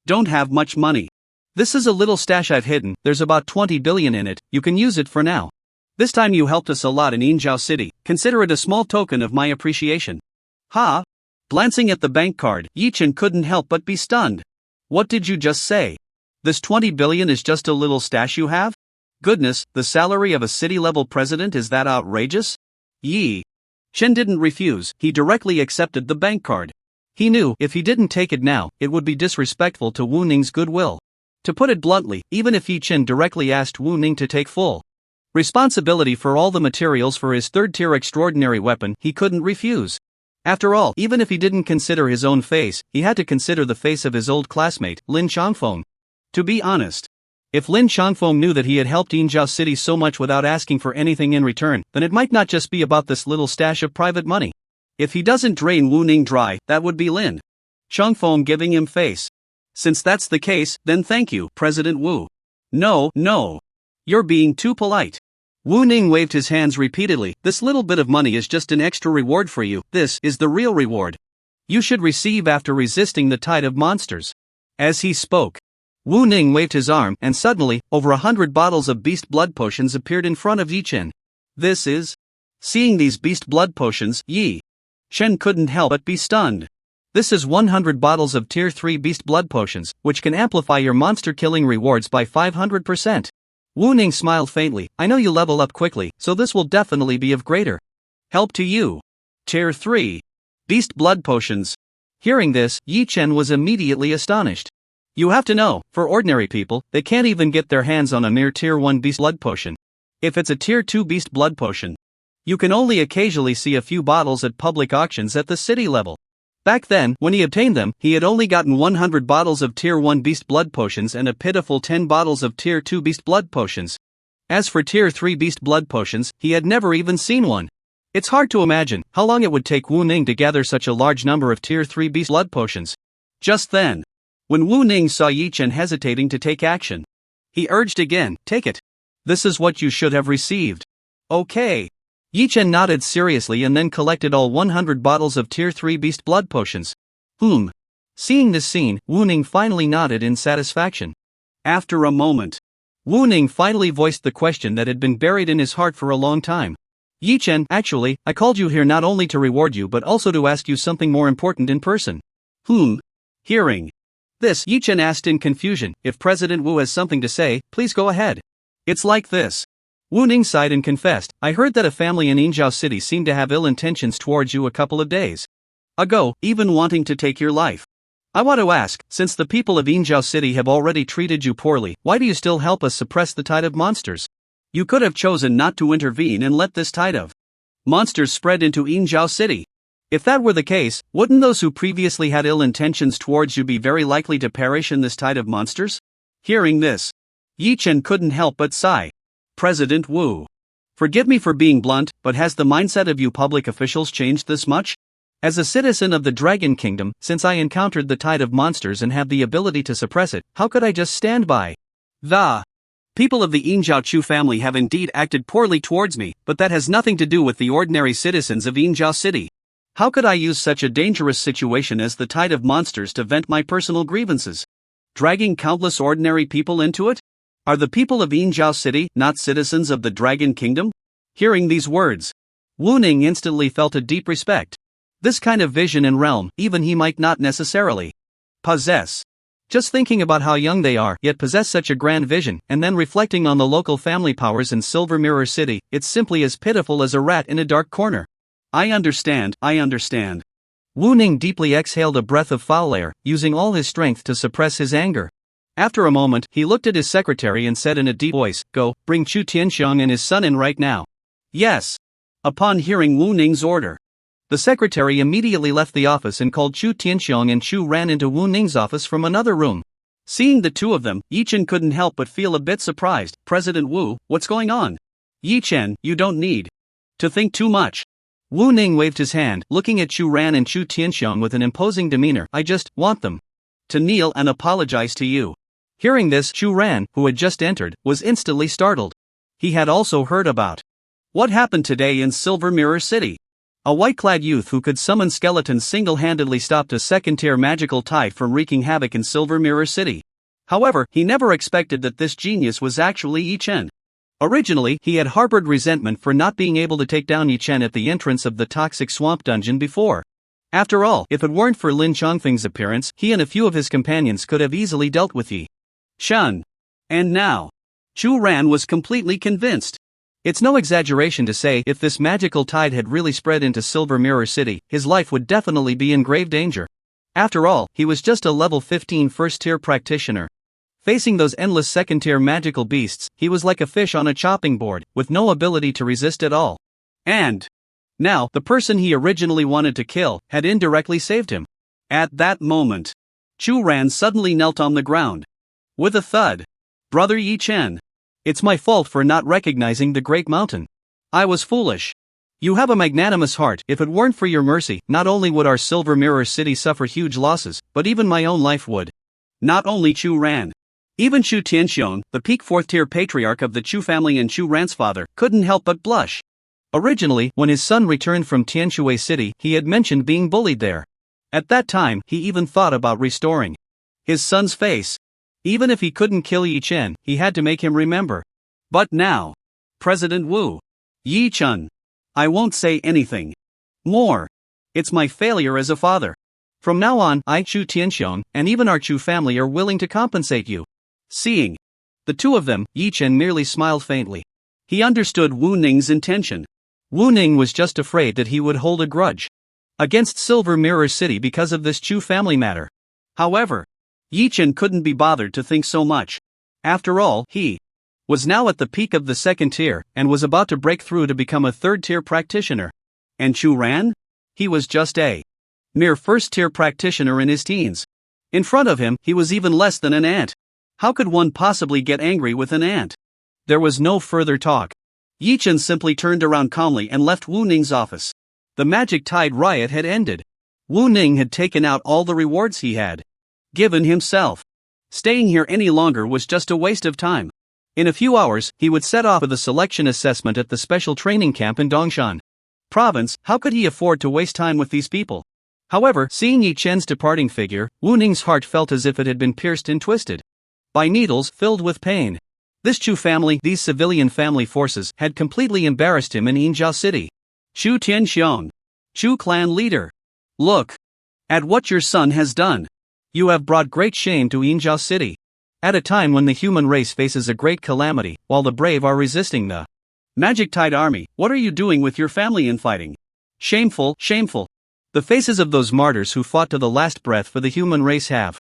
don't have much money. This is a little stash I've hidden, there's about 20 billion in it, you can use it for now. This time you helped us a lot in Yinzhou City, consider it a small token of my appreciation. Ha! Glancing at the bank card, Yi Chen couldn't help but be stunned. What did you just say? This 20 billion is just a little stash you have? Goodness, the salary of a city-level president is that outrageous? Yi Chen didn't refuse, he directly accepted the bank card. He knew, if he didn't take it now, it would be disrespectful to Wu Ning's goodwill. To put it bluntly, even if Yi Chen directly asked Wu Ning to take full responsibility for all the materials for his third-tier extraordinary weapon, he couldn't refuse. After all, even if he didn't consider his own face, he had to consider the face of his old classmate, Lin Changfeng. To be honest, if Lin Changfeng knew that he had helped Yinzhou City so much without asking for anything in return, then it might not just be about this little stash of private money. If he doesn't drain Wu Ning dry, that would be Lin Changfeng giving him face. Since that's the case, then thank you, President Wu. No, you're being too polite. Wu Ning waved his hands repeatedly. This little bit of money is just an extra reward for you, this is the real reward you should receive after resisting the tide of monsters. As he spoke, Wu Ning waved his arm, and suddenly, over 100 bottles of beast blood potions appeared in front of Yi Chen. This is... Seeing these beast blood potions, Yi Chen couldn't help but be stunned. This is 100 bottles of Tier 3 beast blood potions, which can amplify your monster killing rewards by 500%. Wu Ning smiled faintly. I know you level up quickly, so this will definitely be of greater help to you. Tier 3 beast blood potions. Hearing this, Yi Chen was immediately astonished. You have to know, for ordinary people, they can't even get their hands on a mere Tier 1 beast blood potion. If it's a Tier 2 beast blood potion, you can only occasionally see a few bottles at public auctions at the city level. Back then, when he obtained them, he had only gotten 100 bottles of Tier 1 beast blood potions and a pitiful 10 bottles of Tier 2 beast blood potions. As for Tier 3 beast blood potions, he had never even seen one. It's hard to imagine how long it would take Wu Ning to gather such a large number of Tier 3 beast blood potions. Just then, when Wu Ning saw Yi Chen hesitating to take action, he urged again, take it. This is what you should have received. Okay. Yi Chen nodded seriously and then collected all 100 bottles of Tier 3 beast blood potions. Seeing this scene, Wu Ning finally nodded in satisfaction. After a moment, Wu Ning finally voiced the question that had been buried in his heart for a long time. Yi Chen, actually, I called you here not only to reward you but also to ask you something more important in person. Hearing this, Yi Chen asked in confusion, if President Wu has something to say, please go ahead. It's like this. Wu Ning sighed and confessed, I heard that a family in Yinzhou City seemed to have ill intentions towards you a couple of days ago, even wanting to take your life. I want to ask, since the people of Yinzhou City have already treated you poorly, why do you still help us suppress the tide of monsters? You could have chosen not to intervene and let this tide of monsters spread into Yinzhou City. If that were the case, wouldn't those who previously had ill intentions towards you be very likely to perish in this tide of monsters? Hearing this, Yi Chen couldn't help but sigh. President Wu Forgive me for being blunt, but has the mindset of you public officials changed this much? As a citizen of the Dragon Kingdom, since I encountered the tide of monsters and have the ability to suppress it, how could I just stand by? The people of the Injiao Chu family have indeed acted poorly towards me, but that has nothing to do with the ordinary citizens of Injiao City. How could I use such a dangerous situation as the tide of monsters to vent my personal grievances? Dragging countless ordinary people into it? Are the people of Injiao City not citizens of the Dragon Kingdom? Hearing these words, Wu Ning instantly felt a deep respect. This kind of vision and realm, even he might not necessarily possess. Just thinking about how young they are, yet possess such a grand vision, and then reflecting on the local family powers in Silver Mirror City, it's simply as pitiful as a rat in a dark corner. I understand. Wu Ning deeply exhaled a breath of foul air, using all his strength to suppress his anger. After a moment, he looked at his secretary and said in a deep voice, "Go, bring Chu Tianxiong and his son in right now." Yes. Upon hearing Wu Ning's order, the secretary immediately left the office and called Chu Tianxiong, and Chu ran into Wu Ning's office from another room. Seeing the two of them, Yi Chen couldn't help but feel a bit surprised. "President Wu, what's going on?" "Yi Chen, you don't need to think too much." Wu Ning waved his hand, looking at Chu Ran and Chu Tianxiong with an imposing demeanor. "I just want them to kneel and apologize to you." Hearing this, Chu Ran, who had just entered, was instantly startled. He had also heard about what happened today in Silver Mirror City. A white-clad youth who could summon skeletons single-handedly stopped a second-tier magical tide from wreaking havoc in Silver Mirror City. However, he never expected that this genius was actually Yi Chen. Originally, he had harbored resentment for not being able to take down Yi Chen at the entrance of the toxic swamp dungeon before. After all, if it weren't for Lin Chongfeng's appearance, he and a few of his companions could have easily dealt with Yi Chen. And now, Chu Ran was completely convinced. It's no exaggeration to say, if this magical tide had really spread into Silver Mirror City, his life would definitely be in grave danger. After all, he was just a level 15 first-tier practitioner. Facing those endless second-tier magical beasts, he was like a fish on a chopping board, with no ability to resist at all. And now, the person he originally wanted to kill had indirectly saved him. At that moment, Chu Ran suddenly knelt on the ground. With a thud. "Brother Yi Chen, it's my fault for not recognizing the Great Mountain. I was foolish. You have a magnanimous heart. If it weren't for your mercy, not only would our Silver Mirror City suffer huge losses, but even my own life would." Not only Chu Ran, even Chu Tianxiong, the peak 4th-tier patriarch of the Chu family and Chu Ran's father, couldn't help but blush. Originally, when his son returned from Tianshui City, he had mentioned being bullied there. At that time, he even thought about restoring his son's face. Even if he couldn't kill Yi Chen, he had to make him remember. But now, President Wu, Yi Chen, I won't say anything more. It's my failure as a father. From now on, I, Chu Tianxiong, and even our Chu family are willing to compensate you. Seeing the two of them, Yi Chen merely smiled faintly. He understood Wu Ning's intention. Wu Ning was just afraid that he would hold a grudge against Silver Mirror City because of this Chu family matter. However, Yi Chen couldn't be bothered to think so much. After all, he was now at the peak of the second tier, and was about to break through to become a third-tier practitioner. And Chu Ran? He was just a mere first-tier practitioner in his teens. In front of him, he was even less than an ant. How could one possibly get angry with an ant? There was no further talk. Yi Chen simply turned around calmly and left Wu Ning's office. The magic tide riot had ended. Wu Ning had taken out all the rewards he had given himself. Staying here any longer was just a waste of time. In a few hours, he would set off for the selection assessment at the special training camp in Dongshan Province. How could he afford to waste time with these people? However, seeing Yi Chen's departing figure, Wu Ning's heart felt as if it had been pierced and twisted by needles, filled with pain. This Chu family, these civilian family forces, had completely embarrassed him in Injiao City. Chu Tianxiong, Chu clan leader. Look at what your son has done. You have brought great shame to Injiao City. At a time when the human race faces a great calamity, while the brave are resisting the Magic Tide Army, what are you doing with your family infighting? Shameful, shameful. The faces of those martyrs who fought to the last breath for the human race have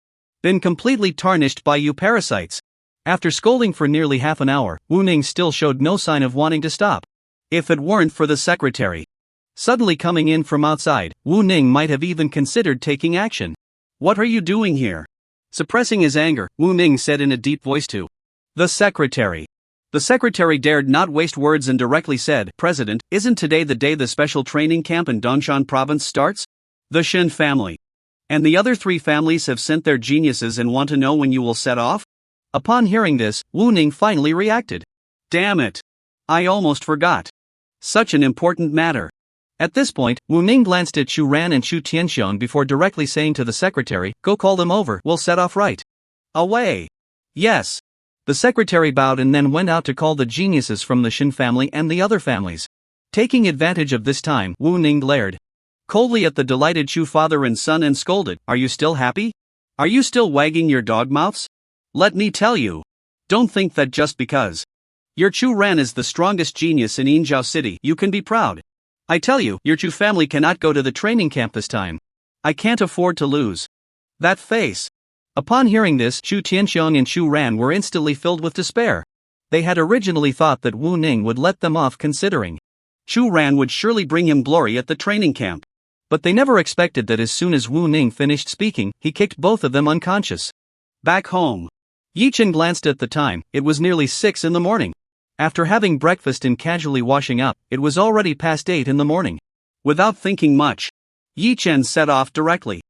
been completely tarnished by you parasites. After scolding for nearly half an hour, Wu Ning still showed no sign of wanting to stop. If it weren't for the secretary suddenly coming in from outside, Wu Ning might have even considered taking action. What are you doing here? Suppressing his anger, Wu Ning said in a deep voice to the secretary. The The secretary dared not waste words and directly said, "President, isn't today the day the special training camp in Dongshan province starts? The Shin family and the other 3 families have sent their geniuses and want to know when you will set off?" Upon hearing this, Wu Ning finally reacted. "Damn it! I almost forgot. Such an important matter." At this point, Wu Ning glanced at Chu Ran and Chu Tianxiong before directly saying to the secretary, "Go call them over, we'll set off right away." "Yes." The secretary bowed and then went out to call the geniuses from the Shin family and the other families. Taking advantage of this time, Wu Ning glared coldly at the delighted Chu father and son and scolded, "Are you still happy? Are you still wagging your dog mouths? Let me tell you. Don't think that just because your Chu Ran is the strongest genius in Yinzhou City, you can be proud. I tell you, your Chu family cannot go to the training camp this time. I can't afford to lose that face." Upon hearing this, Chu Tianxiong and Chu Ran were instantly filled with despair. They had originally thought that Wu Ning would let them off considering Chu Ran would surely bring him glory at the training camp. But they never expected that as soon as Wu Ning finished speaking, he kicked both of them unconscious. Back home, Yi Chen glanced at the time. It was nearly 6 in the morning. After having breakfast and casually washing up, it was already past 8 in the morning. Without thinking much, Yi Chen set off directly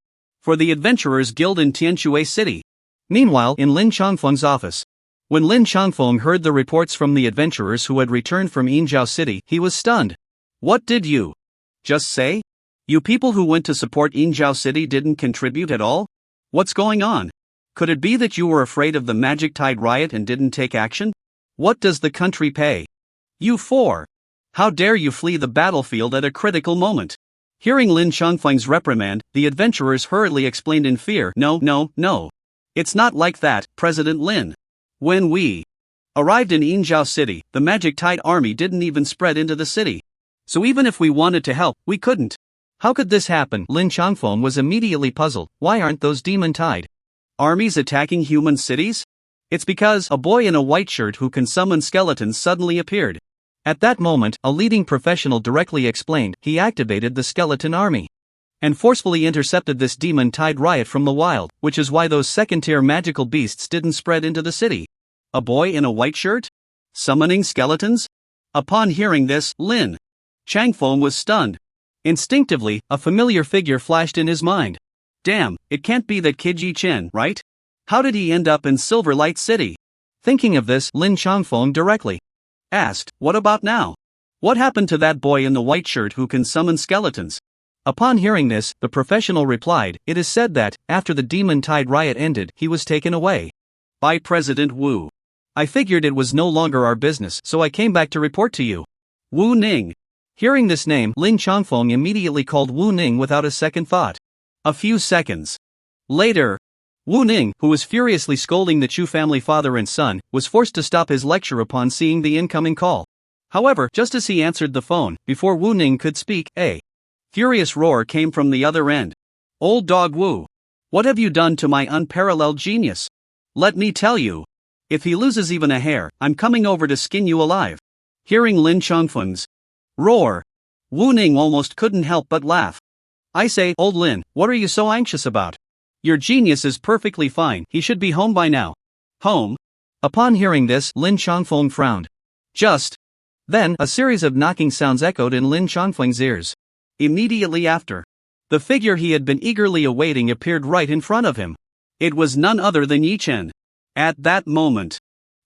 for the Adventurers Guild in Tianshui City. Meanwhile, in Lin Changfeng's office, when Lin Changfeng heard the reports from the adventurers who had returned from Yinzhou City, he was stunned. "What did you just say? You people who went to support Yinzhou City didn't contribute at all? What's going on? Could it be that you were afraid of the Magic Tide riot and didn't take action? What does the country pay you for? How dare you flee the battlefield at a critical moment?" Hearing Lin Changfeng's reprimand, the adventurers hurriedly explained in fear, No. It's not like that, President Lin. When we arrived in Yinzhou City, the Magic Tide army didn't even spread into the city. So even if we wanted to help, we couldn't. How could this happen? Lin Changfeng was immediately puzzled. Why aren't those Demon Tide armies attacking human cities? It's because a boy in a white shirt who can summon skeletons suddenly appeared. At that moment, a leading professional directly explained, he activated the skeleton army and forcefully intercepted this Demon Tide riot from the wild, which is why those second-tier magical beasts didn't spread into the city. A boy in a white shirt? Summoning skeletons? Upon hearing this, Lin Changfeng was stunned. Instinctively, a familiar figure flashed in his mind. Damn, it can't be that kid Yi Chen, right? How did he end up in Silverlight City? Thinking of this, Lin Changfeng directly asked, "What about now? What happened to that boy in the white shirt who can summon skeletons?" Upon hearing this, the professional replied, "It is said that, after the Demon Tide riot ended, he was taken away by President Wu. I figured it was no longer our business, so I came back to report to you." Wu Ning. Hearing this name, Lin Changfeng immediately called Wu Ning without a second thought. A few seconds later, Wu Ning, who was furiously scolding the Chu family father and son, was forced to stop his lecture upon seeing the incoming call. However, just as he answered the phone, before Wu Ning could speak, a furious roar came from the other end. "Old dog Wu! What have you done to my unparalleled genius? Let me tell you, if he loses even a hair, I'm coming over to skin you alive." Hearing Lin Changfeng's roar, Wu Ning almost couldn't help but laugh. "I say, old Lin, what are you so anxious about? Your genius is perfectly fine, he should be home by now." "Home?" Upon hearing this, Lin Changfeng frowned. Just then, a series of knocking sounds echoed in Lin Changfeng's ears. Immediately after, the figure he had been eagerly awaiting appeared right in front of him. It was none other than Yi Chen. At that moment,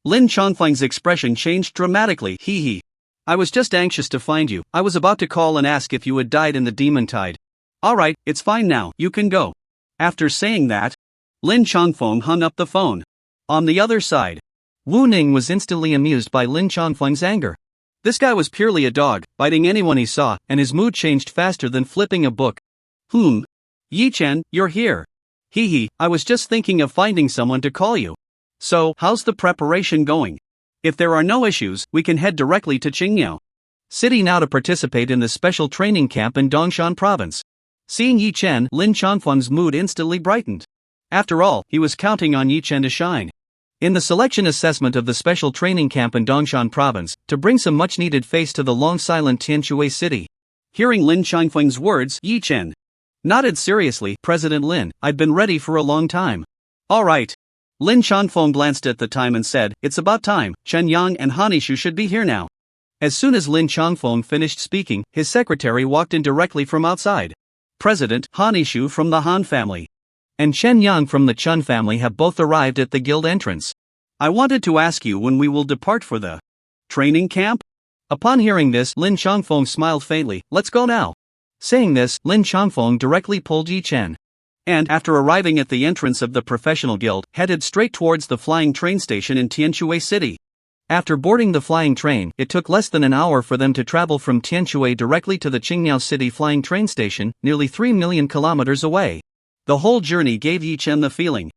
Lin Changfeng's expression changed dramatically. Hee. I was just anxious to find you. I was about to call and ask if you had died in the Demon Tide. Alright, it's fine now, you can go." After saying that, Lin Changfeng hung up the phone. On the other side, Wu Ning was instantly amused by Lin Changfeng's anger. This guy was purely a dog, biting anyone he saw, and his mood changed faster than flipping a book. Yi Chen, you're here. Hee, I was just thinking of finding someone to call you. So, how's the preparation going? If there are no issues, we can head directly to Qingyao City now to participate in the special training camp in Dongshan province. Seeing Yi Chen, Lin Changfeng's mood instantly brightened. After all, he was counting on Yi Chen to shine in the selection assessment of the special training camp in Dongshan province, to bring some much-needed face to the long-silent Tianshui City. Hearing Lin Changfeng's words, Yi Chen nodded seriously. "President Lin, I've been ready for a long time." "Alright. Lin Changfeng glanced at the time and said, "It's about time, Chen Yang and Hanishu should be here now." As soon as Lin Changfeng finished speaking, his secretary walked in directly from outside. President Hanishu from the Han family and Chen Yang from the Chun family have both arrived at the guild entrance. I wanted to ask you when we will depart for the training camp? Upon hearing this, Lin Changfeng smiled faintly. "Let's go now." Saying this, Lin Changfeng directly pulled Yi Chen, and after arriving at the entrance of the professional guild, headed straight towards the flying train station in Tianquay City. After boarding the flying train, it took less than an hour for them to travel from Tianquay directly to the Qingyao City flying train station, nearly 3 million kilometers away. The whole journey gave Yi Chen the feeling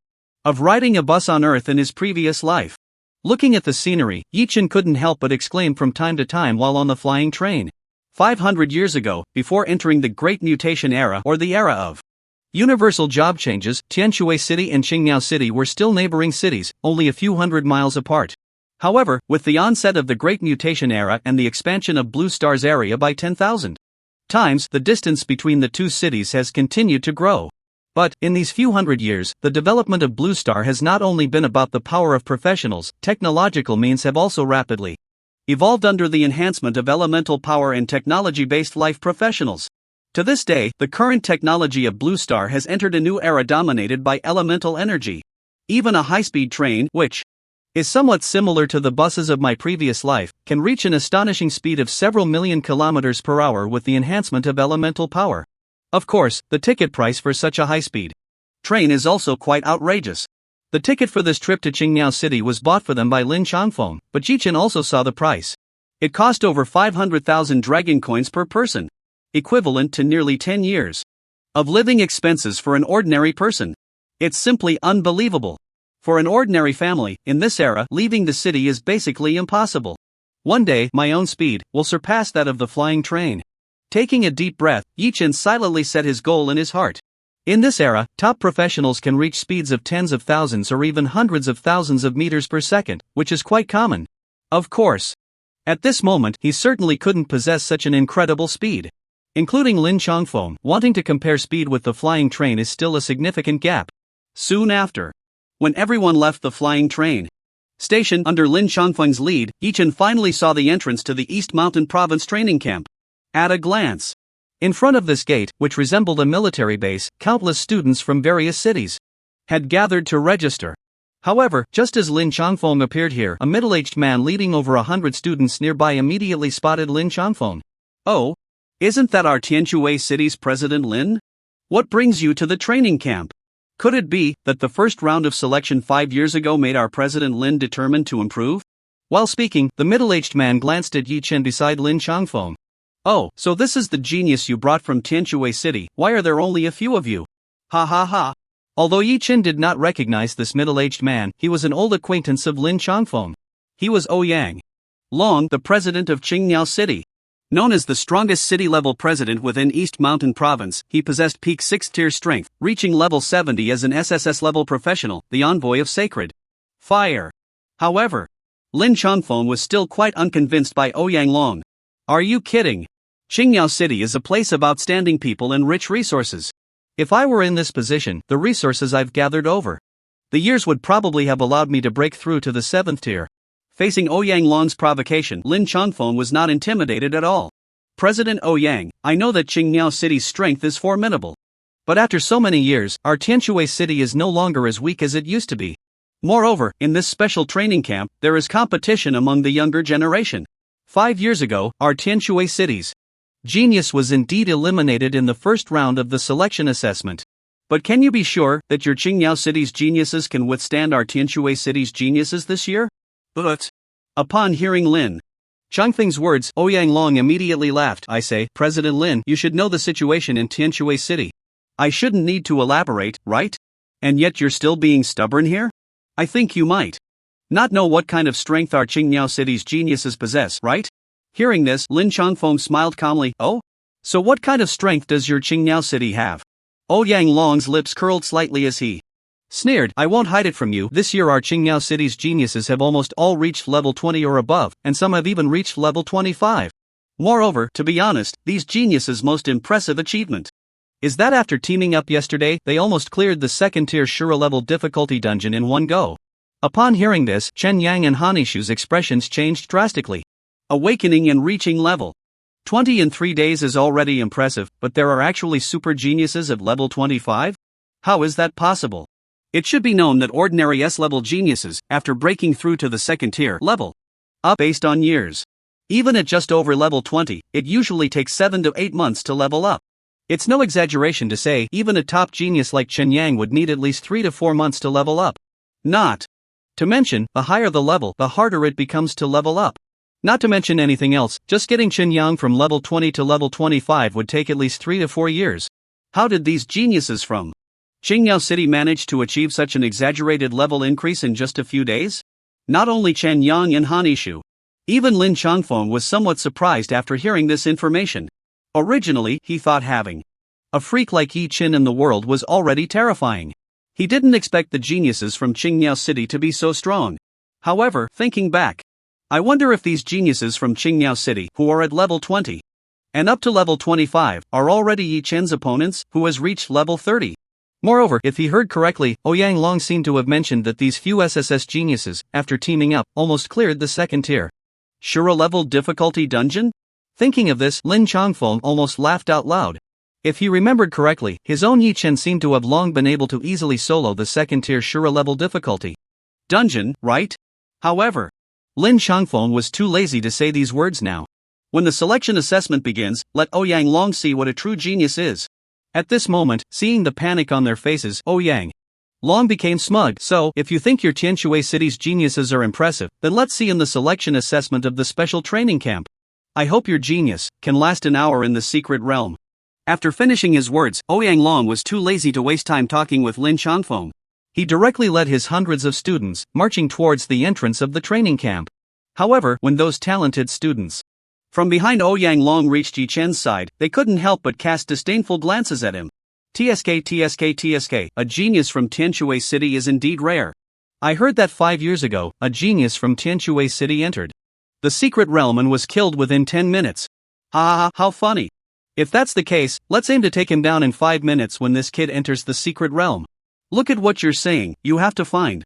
of riding a bus on Earth in his previous life. Looking at the scenery, Yi Chen couldn't help but exclaim from time to time while on the flying train. 500 years ago, before entering the Great Mutation Era or the era of universal job changes, Tianquay City and Qingyao City were still neighboring cities, only a few hundred miles apart. However, with the onset of the Great Mutation Era and the expansion of Blue Star's area by 10,000 times, the distance between the two cities has continued to grow. But, in these few hundred years, the development of Blue Star has not only been about the power of professionals, technological means have also rapidly evolved under the enhancement of elemental power and technology-based life professionals. To this day, the current technology of Blue Star has entered a new era dominated by elemental energy. Even a high-speed train, which is somewhat similar to the buses of my previous life, can reach an astonishing speed of several million kilometers per hour with the enhancement of elemental power. Of course, the ticket price for such a high-speed train is also quite outrageous. The ticket for this trip to Qingyao City was bought for them by Lin Changfeng, but Yi Chen also saw the price. It cost over 500,000 dragon coins per person, equivalent to nearly 10 years of living expenses for an ordinary person. It's simply unbelievable. For an ordinary family, in this era, leaving the city is basically impossible. One day, my own speed will surpass that of the flying train. Taking a deep breath, Yi Chen silently set his goal in his heart. In this era, top professionals can reach speeds of tens of thousands or even hundreds of thousands of meters per second, which is quite common. Of course, at this moment, he certainly couldn't possess such an incredible speed. Including Lin Changfeng, wanting to compare speed with the flying train is still a significant gap. Soon after, when everyone left the flying train station under Lin Changfeng's lead, Yi Chen finally saw the entrance to the East Mountain Province training camp. At a glance, in front of this gate, which resembled a military base, countless students from various cities had gathered to register. However, just as Lin Changfeng appeared here, a middle-aged man leading over 100 students nearby immediately spotted Lin Changfeng. "Oh, isn't that our Tianquay City's President Lin? What brings you to the training camp? Could it be that the first round of selection 5 years ago made our President Lin determined to improve?" While speaking, the middle-aged man glanced at Yi Chen beside Lin Changfeng. "Oh, so this is the genius you brought from Tianquay City. Why are there only a few of you? Ha ha ha." Although Yi Chen did not recognize this middle-aged man, he was an old acquaintance of Lin Changfeng. He was Ouyang Long, the president of Qingyao City. Known as the strongest city-level president within East Mountain Province, he possessed peak 6th-tier strength, reaching level 70 as an SSS-level professional, the envoy of sacred fire. However, Lin Changfeng was still quite unconvinced by Ouyang Long. "Are you kidding? Qingyao City is a place of outstanding people and rich resources. If I were in this position, the resources I've gathered over the years would probably have allowed me to break through to the 7th tier. Facing Ouyang Long's provocation, Lin Changfeng was not intimidated at all. "President Ouyang, I know that Qingyao City's strength is formidable. But after so many years, our Tianquay City is no longer as weak as it used to be. Moreover, in this special training camp, there is competition among the younger generation. 5 years ago, our Tianquay City's genius was indeed eliminated in the first round of the selection assessment. But can you be sure that your Qingyao City's geniuses can withstand our Tianquay City's geniuses this year?" But upon hearing Lin Changfeng's words, Ouyang Long immediately laughed. "I say, President Lin, you should know the situation in Tianquay City. I shouldn't need to elaborate, right? And yet you're still being stubborn here? I think you might not know what kind of strength our Qingyao City's geniuses possess, right?" Hearing this, Lin Changfeng smiled calmly. "Oh? So what kind of strength does your Qingyao City have?" Ouyang Long's lips curled slightly as he sneered. "I won't hide it from you. This year our Qingyao City's geniuses have almost all reached level 20 or above, and some have even reached level 25. Moreover, to be honest, these geniuses' most impressive achievement Is that after teaming up yesterday, they almost cleared the second-tier Shura level difficulty dungeon in one go? Upon hearing this, Chen Yang and Hanishu's expressions changed drastically. Awakening and reaching level 20 in 3 days is already impressive, but there are actually super geniuses at level 25? How is that possible? It should be known that ordinary S-level geniuses, after breaking through to the second-tier level up based on years, even at just over level 20, it usually takes 7 to 8 months to level up. It's no exaggeration to say even a top genius like Chen Yang would need at least 3 to 4 months to level up. Not to mention, the higher the level, the harder it becomes to level up. Not to mention anything else, just getting Chen Yang from level 20 to level 25 would take at least 3 to 4 years. How did these geniuses from Qingyao City manage to achieve such an exaggerated level increase in just a few days? Not only Chen Yang and Hanishu, even Lin Changfeng was somewhat surprised after hearing this information. Originally, he thought having a freak like Yi Qin in the world was already terrifying. He didn't expect the geniuses from Qingyao City to be so strong. However, thinking back, I wonder if these geniuses from Qingyao City, who are at level 20 and up to level 25, are already Yi Chen's opponents, who has reached level 30. Moreover, if he heard correctly, Ouyang Long seemed to have mentioned that these few SSS geniuses, after teaming up, almost cleared the second tier Shura level difficulty dungeon? Thinking of this, Lin Changfeng almost laughed out loud. If he remembered correctly, his own Yi Chen seemed to have long been able to easily solo the second-tier Shura level difficulty dungeon, right? However, Lin Changfeng was too lazy to say these words now. When the selection assessment begins, let Ouyang Long see what a true genius is. At this moment, seeing the panic on their faces, Ouyang Long became smug. So, if you think your Tianshui City's geniuses are impressive, then let's see in the selection assessment of the special training camp. I hope your genius can last an hour in the secret realm. After finishing his words, Ouyang Long was too lazy to waste time talking with Lin Changfeng. He directly led his hundreds of students, marching towards the entrance of the training camp. However, when those talented students from behind Ouyang Long reached Yi Chen's side, they couldn't help but cast disdainful glances at him. TSK, a genius from Tianshui City is indeed rare. I heard that 5 years ago, a genius from Tianshui City entered the secret realm and was killed within 10 minutes. Ha ha, how funny. If that's the case, let's aim to take him down in 5 minutes when this kid enters the secret realm. Look at what you're saying, you have to find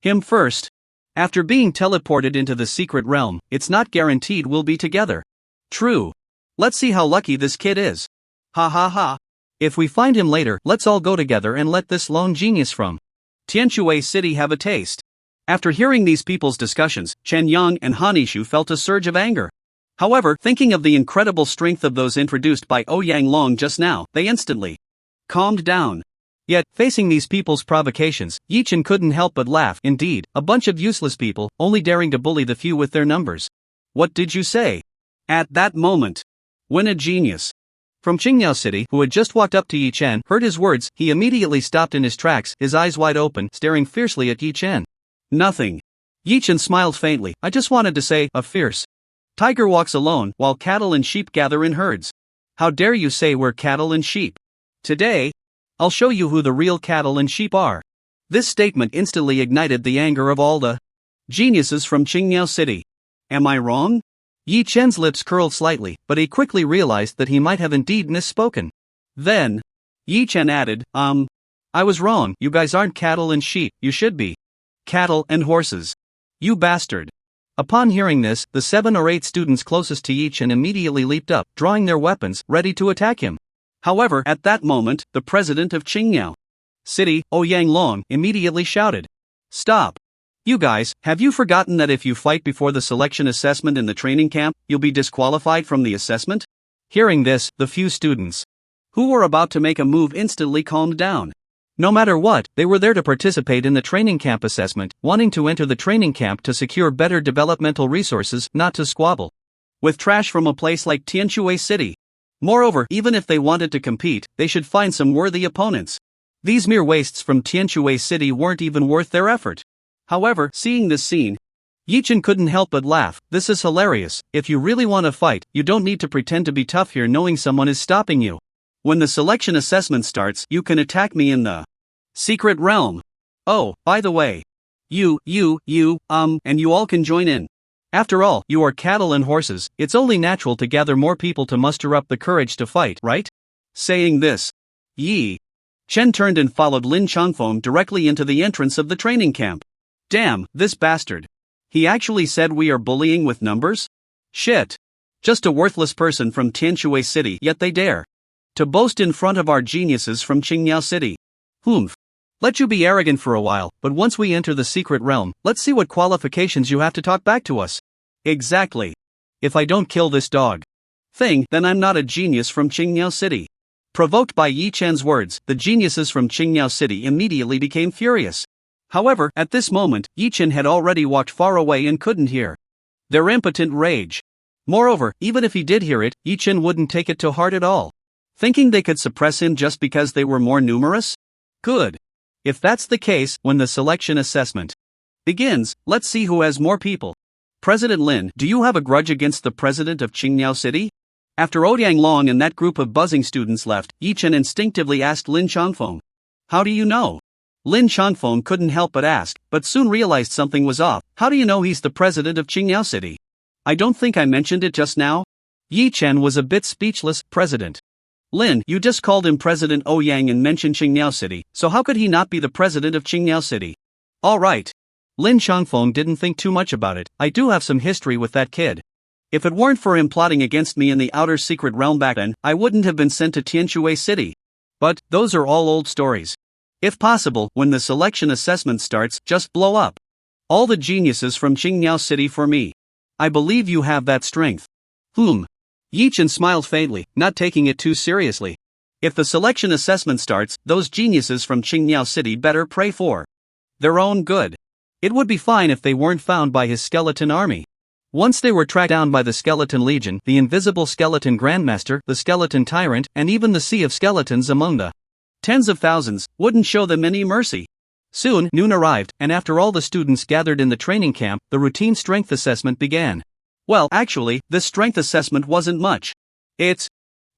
him first. After being teleported into the secret realm, it's not guaranteed we'll be together. True. Let's see how lucky this kid is. Ha ha ha. If we find him later, let's all go together and let this lone genius from Tianshui City have a taste. After hearing these people's discussions, Chen Yang and Hanishu felt a surge of anger. However, thinking of the incredible strength of those introduced by Ouyang Long just now, they instantly calmed down. Yet, facing these people's provocations, Yi Chen couldn't help but laugh. Indeed, a bunch of useless people, only daring to bully the few with their numbers. What did you say? At that moment, when a genius from Qingyao City, who had just walked up to Yi Chen, heard his words, he immediately stopped in his tracks, his eyes wide open, staring fiercely at Yi Chen. Nothing. Yi Chen smiled faintly. I just wanted to say, a fierce tiger walks alone, while cattle and sheep gather in herds. How dare you say we're cattle and sheep? Today, I'll show you who the real cattle and sheep are. This statement instantly ignited the anger of all the geniuses from Qingyao City. Am I wrong? Yi Chen's lips curled slightly, but he quickly realized that he might have indeed misspoken. Then, Yi Chen added, I was wrong, you guys aren't cattle and sheep, you should be cattle and horses. You bastard. Upon hearing this, the 7 or 8 students closest to Yi Chen immediately leaped up, drawing their weapons, ready to attack him. However, at that moment, the president of Qingyao City, Ouyang Long, immediately shouted, Stop! You guys, have you forgotten that if you fight before the selection assessment in the training camp, you'll be disqualified from the assessment? Hearing this, the few students who were about to make a move instantly calmed down. No matter what, they were there to participate in the training camp assessment, wanting to enter the training camp to secure better developmental resources, not to squabble with trash from a place like Tianshui City. Moreover, even if they wanted to compete, they should find some worthy opponents. These mere wastes from Tianshui City weren't even worth their effort. However, seeing this scene, Yi Chen couldn't help but laugh. This is hilarious. If you really want to fight, you don't need to pretend to be tough here knowing someone is stopping you. When the selection assessment starts, you can attack me in the secret realm. Oh, by the way, you, and you all can join in. After all, you are cattle and horses, it's only natural to gather more people to muster up the courage to fight, right? Saying this, Yi Chen turned and followed Lin Changfeng directly into the entrance of the training camp. Damn, this bastard. He actually said we are bullying with numbers? Shit. Just a worthless person from Tianshui City, yet they dare to boast in front of our geniuses from Qingyao City. Humph. Let you be arrogant for a while, but once we enter the secret realm, let's see what qualifications you have to talk back to us. Exactly. If I don't kill this dog thing, then I'm not a genius from Qingyao City. Provoked by Yi Chen's words, the geniuses from Qingyao City immediately became furious. However, at this moment, Yi Chen had already walked far away and couldn't hear their impotent rage. Moreover, even if he did hear it, Yi Chen wouldn't take it to heart at all. Thinking they could suppress him just because they were more numerous? Good. If that's the case, when the selection assessment begins, let's see who has more people. President Lin, do you have a grudge against the president of Qingyao City? After Ouyang Long and that group of buzzing students left, Yi Chen instinctively asked Lin Changfeng. How do you know? Lin Changfeng couldn't help but ask, but soon realized something was off. How do you know he's the president of Qingyao City? I don't think I mentioned it just now. Yi Chen was a bit speechless. President Lin, you just called him President Ouyang and mentioned Qingyao City, so how could he not be the president of Qingyao City? Alright. Lin Changfeng didn't think too much about it. I do have some history with that kid. If it weren't for him plotting against me in the outer secret realm back then, I wouldn't have been sent to Tianshui City. But, those are all old stories. If possible, when the selection assessment starts, just blow up all the geniuses from Qingyao City for me. I believe you have that strength. Yi Chen smiled faintly, not taking it too seriously. If the selection assessment starts, those geniuses from Qingyao City better pray for their own good. It would be fine if they weren't found by his skeleton army. Once they were tracked down by the Skeleton Legion, the Invisible Skeleton Grandmaster, the Skeleton Tyrant, and even the Sea of Skeletons among the tens of thousands, wouldn't show them any mercy. Soon, noon arrived, and after all the students gathered in the training camp, the routine strength assessment began. Well, actually, this strength assessment wasn't much. It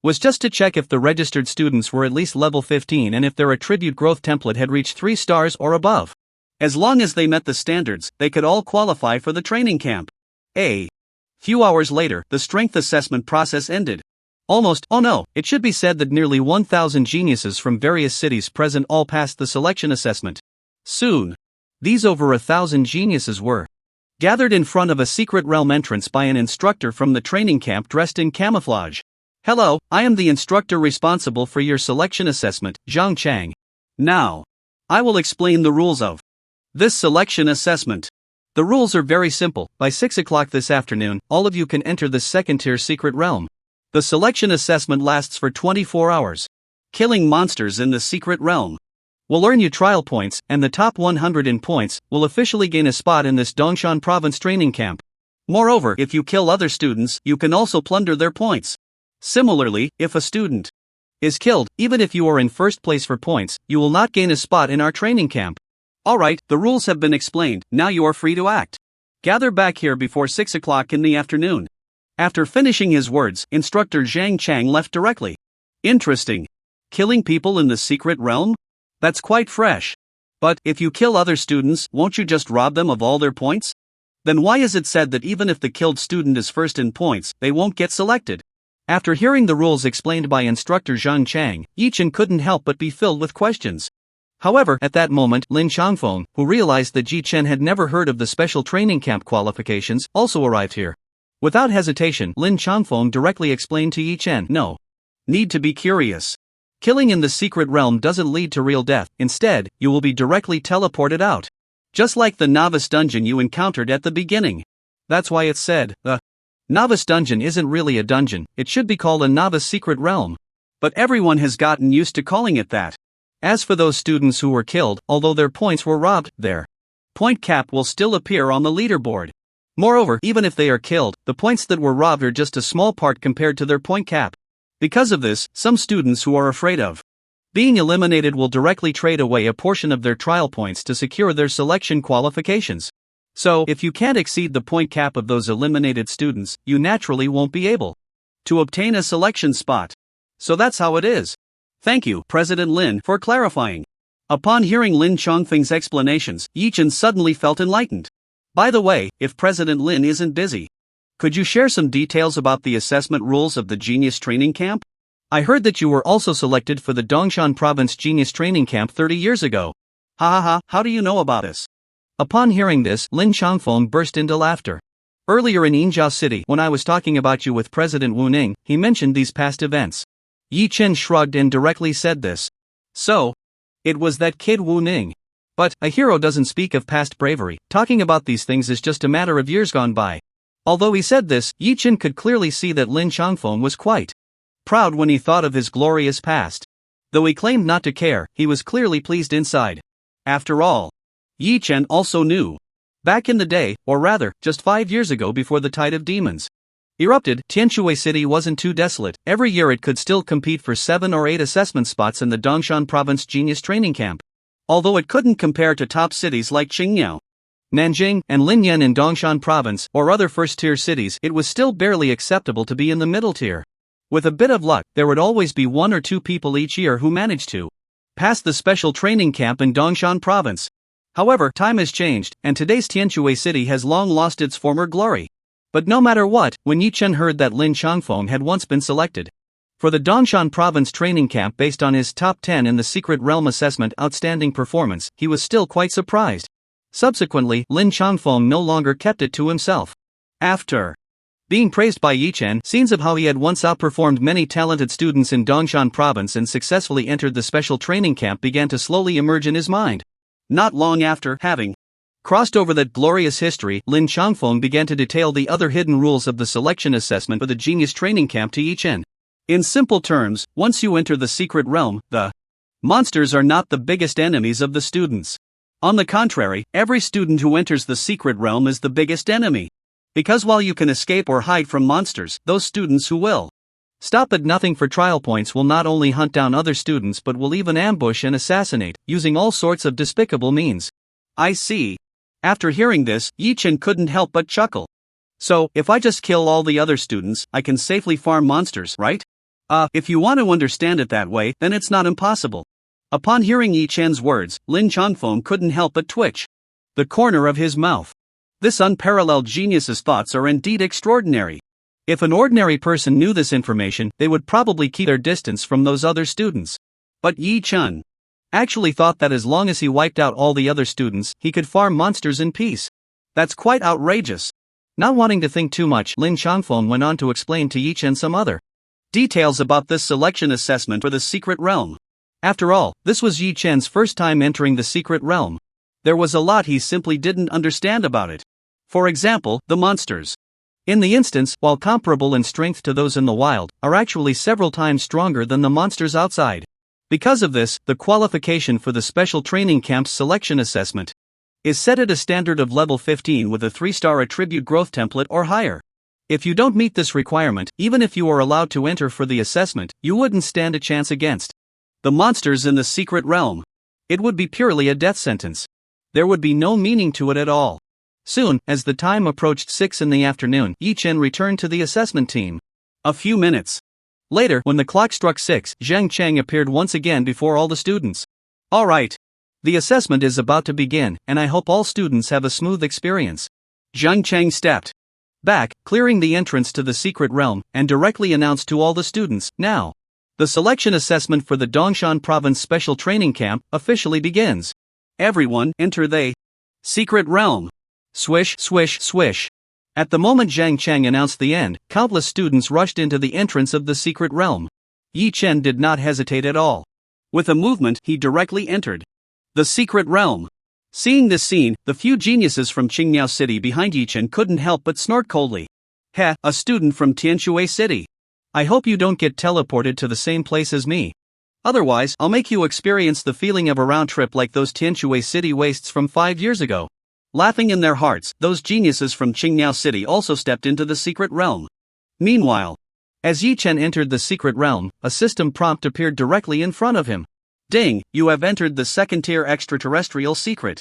was just to check if the registered students were at least level 15 and if their attribute growth template had reached 3 stars or above. As long as they met the standards, they could all qualify for the training camp. A few hours later, the strength assessment process ended. It should be said that nearly 1,000 geniuses from various cities present all passed the selection assessment. Soon, these over 1,000 geniuses were gathered in front of a secret realm entrance by an instructor from the training camp dressed in camouflage. Hello, I am the instructor responsible for your selection assessment, Zhang Chang. Now, I will explain the rules of this selection assessment. The rules are very simple. By 6 o'clock this afternoon, all of you can enter the second-tier secret realm. The selection assessment lasts for 24 hours. Killing monsters in the secret realm will earn you trial points, and the top 100 in points will officially gain a spot in this Dongshan province training camp. Moreover, if you kill other students, you can also plunder their points. Similarly, if a student is killed, even if you are in first place for points, you will not gain a spot in our training camp. Alright, the rules have been explained, now you are free to act. Gather back here before 6 o'clock in the afternoon. After finishing his words, Instructor Zhang Chang left directly. Interesting. Killing people in the secret realm? That's quite fresh. But, if you kill other students, won't you just rob them of all their points? Then why is it said that even if the killed student is first in points, they won't get selected? After hearing the rules explained by Instructor Zhang Chang, Yi Chen couldn't help but be filled with questions. However, at that moment, Lin Changfeng, who realized that Yi Chen had never heard of the special training camp qualifications, also arrived here. Without hesitation, Lin Changfeng directly explained to Yi Chen, no need to be curious. Killing in the secret realm doesn't lead to real death, instead, you will be directly teleported out. Just like the novice dungeon you encountered at the beginning. That's why it's said, the novice dungeon isn't really a dungeon, it should be called a novice secret realm. But everyone has gotten used to calling it that. As for those students who were killed, although their points were robbed, their point cap will still appear on the leaderboard. Moreover, even if they are killed, the points that were robbed are just a small part compared to their point cap. Because of this, some students who are afraid of being eliminated will directly trade away a portion of their trial points to secure their selection qualifications. So, if you can't exceed the point cap of those eliminated students, you naturally won't be able to obtain a selection spot. So that's how it is. Thank you, President Lin, for clarifying. Upon hearing Lin Changfeng's explanations, Yi Chen suddenly felt enlightened. By the way, if President Lin isn't busy, could you share some details about the assessment rules of the Genius Training Camp? I heard that you were also selected for the Dongshan Province Genius Training Camp 30 years ago. Ha ha ha, how do you know about this? Upon hearing this, Lin Changfeng burst into laughter. Earlier in Yinjiao City, when I was talking about you with President Wu Ning, he mentioned these past events. Yi Chen shrugged and directly said this. So, it was that kid Wu Ning. But, a hero doesn't speak of past bravery, talking about these things is just a matter of years gone by. Although he said this, Yi Chen could clearly see that Lin Changfeng was quite proud when he thought of his glorious past. Though he claimed not to care, he was clearly pleased inside. After all, Yi Chen also knew. Back in the day, or rather, just 5 years ago before the tide of demons erupted, Tianshui City wasn't too desolate. Every year it could still compete for 7 or 8 assessment spots in the Dongshan Province Genius Training Camp. Although it couldn't compare to top cities like Qingyao, Nanjing, and Linyan in Dongshan Province, or other first-tier cities, it was still barely acceptable to be in the middle tier. With a bit of luck, there would always be 1 or 2 people each year who managed to pass the special training camp in Dongshan Province. However, time has changed, and today's Tianshui City has long lost its former glory. But no matter what, when Yi Chen heard that Lin Changfeng had once been selected for the Dongshan Province training camp based on his top 10 in the Secret Realm Assessment outstanding performance, he was still quite surprised. Subsequently, Lin Changfeng no longer kept it to himself. After being praised by Yi Chen, scenes of how he had once outperformed many talented students in Dongshan Province and successfully entered the special training camp began to slowly emerge in his mind. Not long after having crossed over that glorious history, Lin Changfeng began to detail the other hidden rules of the selection assessment for the Genius Training Camp to Yi Chen. In simple terms, once you enter the secret realm, the monsters are not the biggest enemies of the students. On the contrary, every student who enters the secret realm is the biggest enemy. Because while you can escape or hide from monsters, those students who will stop at nothing for trial points will not only hunt down other students but will even ambush and assassinate, using all sorts of despicable means. I see. After hearing this, Yi Chen couldn't help but chuckle. So, if I just kill all the other students, I can safely farm monsters, right? If you want to understand it that way, then it's not impossible. Upon hearing Yi Chen's words, Lin Changfeng couldn't help but twitch the corner of his mouth. This unparalleled genius's thoughts are indeed extraordinary. If an ordinary person knew this information, they would probably keep their distance from those other students. But Yi Chen actually thought that as long as he wiped out all the other students, he could farm monsters in peace. That's quite outrageous. Not wanting to think too much, Lin Changfeng went on to explain to Yi Chen some other details about this selection assessment for the secret realm. After all, this was Yi Chen's first time entering the secret realm. There was a lot he simply didn't understand about it. For example, the monsters. In the instance, while comparable in strength to those in the wild, are actually several times stronger than the monsters outside. Because of this, the qualification for the special training camp's selection assessment is set at a standard of level 15 with a 3-star attribute growth template or higher. If you don't meet this requirement, even if you are allowed to enter for the assessment, you wouldn't stand a chance against the monsters in the secret realm. It would be purely a death sentence. There would be no meaning to it at all. Soon, as the time approached 6 in the afternoon, Yi Chen returned to the assessment team. A few minutes later, when the clock struck 6, Zhang Cheng appeared once again before all the students. All right. The assessment is about to begin, and I hope all students have a smooth experience. Zhang Cheng stepped back, clearing the entrance to the secret realm, and directly announced to all the students, now, the selection assessment for the Dongshan Province Special Training Camp officially begins. Everyone, enter the secret realm. Swish, swish, swish. At the moment Zhang Cheng announced the end, countless students rushed into the entrance of the secret realm. Yi Chen did not hesitate at all. With a movement, he directly entered the secret realm. Seeing this scene, the few geniuses from Qingyao City behind Yi Chen couldn't help but snort coldly. Heh, a student from Tianshui City. I hope you don't get teleported to the same place as me. Otherwise, I'll make you experience the feeling of a round trip like those Tianshui City wastes from 5 years ago. Laughing in their hearts, those geniuses from Qingyao City also stepped into the secret realm. Meanwhile, as Yi Chen entered the secret realm, a system prompt appeared directly in front of him. Ding, you have entered the second-tier extraterrestrial secret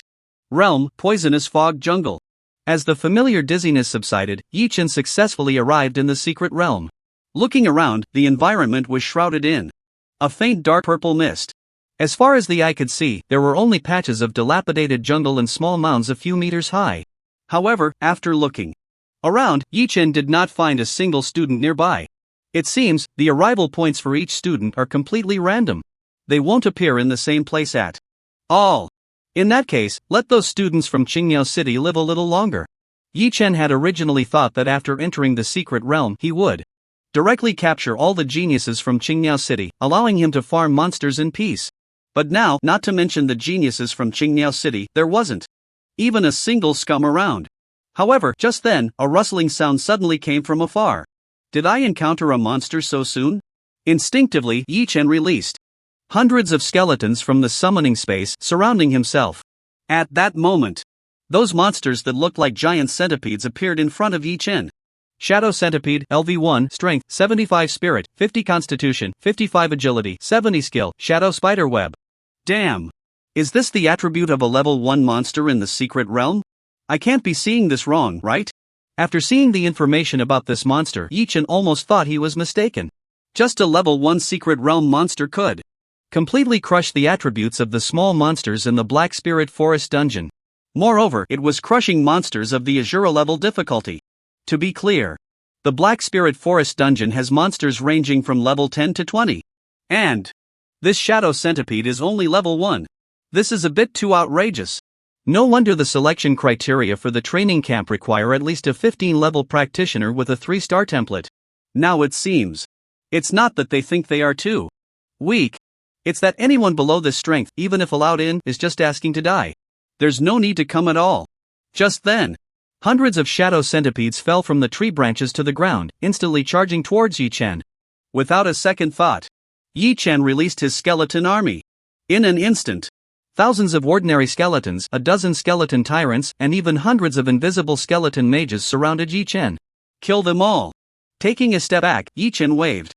realm, Poisonous Fog Jungle. As the familiar dizziness subsided, Yi Chen successfully arrived in the secret realm. Looking around, the environment was shrouded in a faint dark purple mist. As far as the eye could see, there were only patches of dilapidated jungle and small mounds a few meters high. However, after looking around, Yi Chen did not find a single student nearby. It seems, the arrival points for each student are completely random. They won't appear in the same place at all. In that case, let those students from Qingmiao City live a little longer. Yi Chen had originally thought that after entering the secret realm he would directly capture all the geniuses from Qingmiao City, allowing him to farm monsters in peace. But now, not to mention the geniuses from Qingmiao City, there wasn't even a single scum around. However, just then, a rustling sound suddenly came from afar. Did I encounter a monster so soon? Instinctively, Yi Chen released hundreds of skeletons from the summoning space surrounding himself. At that moment, those monsters that looked like giant centipedes appeared in front of Yi Chen. Shadow Centipede, LV1, Strength, 75 Spirit, 50 Constitution, 55 Agility, 70 Skill, Shadow Spiderweb. Damn! Is this the attribute of a level 1 monster in the secret realm? I can't be seeing this wrong, right? After seeing the information about this monster, Yi Chen almost thought he was mistaken. Just a level 1 secret realm monster could completely crush the attributes of the small monsters in the Black Spirit Forest dungeon. Moreover, it was crushing monsters of the Azura level difficulty. To be clear, the Black Spirit Forest dungeon has monsters ranging from level 10 to 20. And this Shadow Centipede is only level 1. This is a bit too outrageous. No wonder the selection criteria for the training camp require at least a 15-level practitioner with a 3-star template. Now it seems, it's not that they think they are too weak. It's that anyone below this strength, even if allowed in, is just asking to die. There's no need to come at all. Just then, hundreds of shadow centipedes fell from the tree branches to the ground, instantly charging towards Yi Chen. Without a second thought, Yi Chen released his skeleton army. In an instant, thousands of ordinary skeletons, a dozen skeleton tyrants, and even hundreds of invisible skeleton mages surrounded Yi Chen. Kill them all. Taking a step back, Yi Chen waved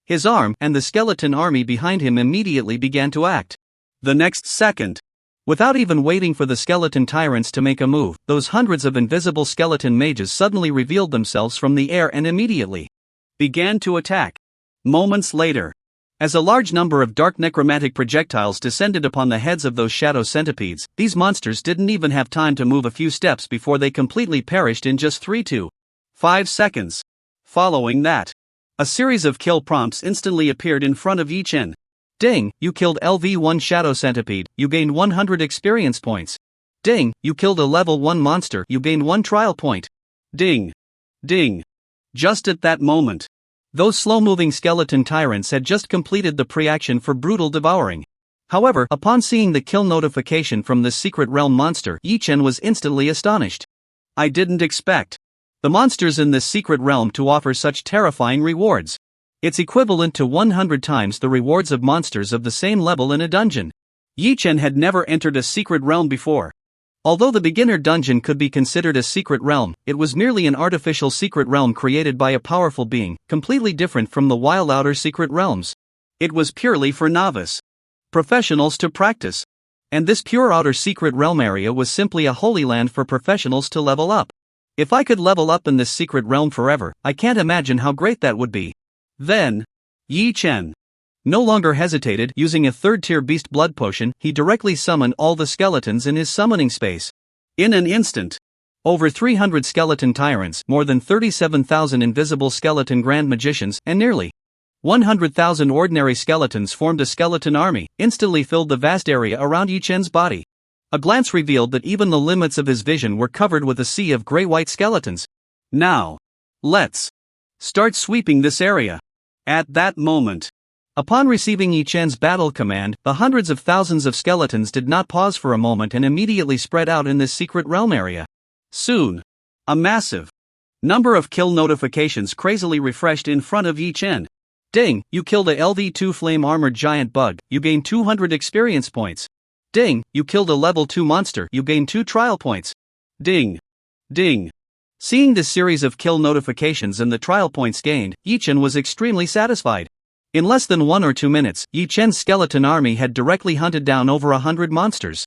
his arm, and the skeleton army behind him immediately began to act. The next second, without even waiting for the skeleton tyrants to make a move, those hundreds of invisible skeleton mages suddenly revealed themselves from the air and immediately began to attack. Moments later, as a large number of dark necromantic projectiles descended upon the heads of those shadow centipedes, these monsters didn't even have time to move a few steps before they completely perished in just 3 to 5 seconds. Following that, a series of kill prompts instantly appeared in front of Yi Chen. Ding, you killed LV1 Shadow Centipede, you gained 100 experience points. Ding, you killed a level 1 monster, you gained 1 trial point. Ding. Ding. Just at that moment, those slow-moving skeleton tyrants had just completed the pre-action for brutal devouring. However, upon seeing the kill notification from the secret realm monster, Yi Chen was instantly astonished. I didn't expect the monsters in this secret realm to offer such terrifying rewards. It's equivalent to 100 times the rewards of monsters of the same level in a dungeon. Yi Chen had never entered a secret realm before. Although the beginner dungeon could be considered a secret realm, it was merely an artificial secret realm created by a powerful being, completely different from the wild outer secret realms. It was purely for novice professionals to practice. And this pure outer secret realm area was simply a holy land for professionals to level up. If I could level up in this secret realm forever, I can't imagine how great that would be. Then, Yi Chen no longer hesitated. Using a 3rd-tier beast blood potion, he directly summoned all the skeletons in his summoning space. In an instant, over 300 skeleton tyrants, more than 37,000 invisible skeleton grand magicians, and nearly 100,000 ordinary skeletons formed a skeleton army, instantly filled the vast area around Yi Chen's body. A glance revealed that even the limits of his vision were covered with a sea of gray-white skeletons. Now, let's start sweeping this area. At that moment, upon receiving Yi Chen's battle command, the hundreds of thousands of skeletons did not pause for a moment and immediately spread out in this secret realm area. Soon, a massive number of kill notifications crazily refreshed in front of Yi Chen. Ding, you killed a LV2 flame armored giant bug, you gain 200 experience points. Ding, you killed a level 2 monster, you gain 2 trial points. Ding. Ding. Seeing this series of kill notifications and the trial points gained, Yi Chen was extremely satisfied. In less than 1 or 2 minutes, Yi Chen's skeleton army had directly hunted down over 100 monsters.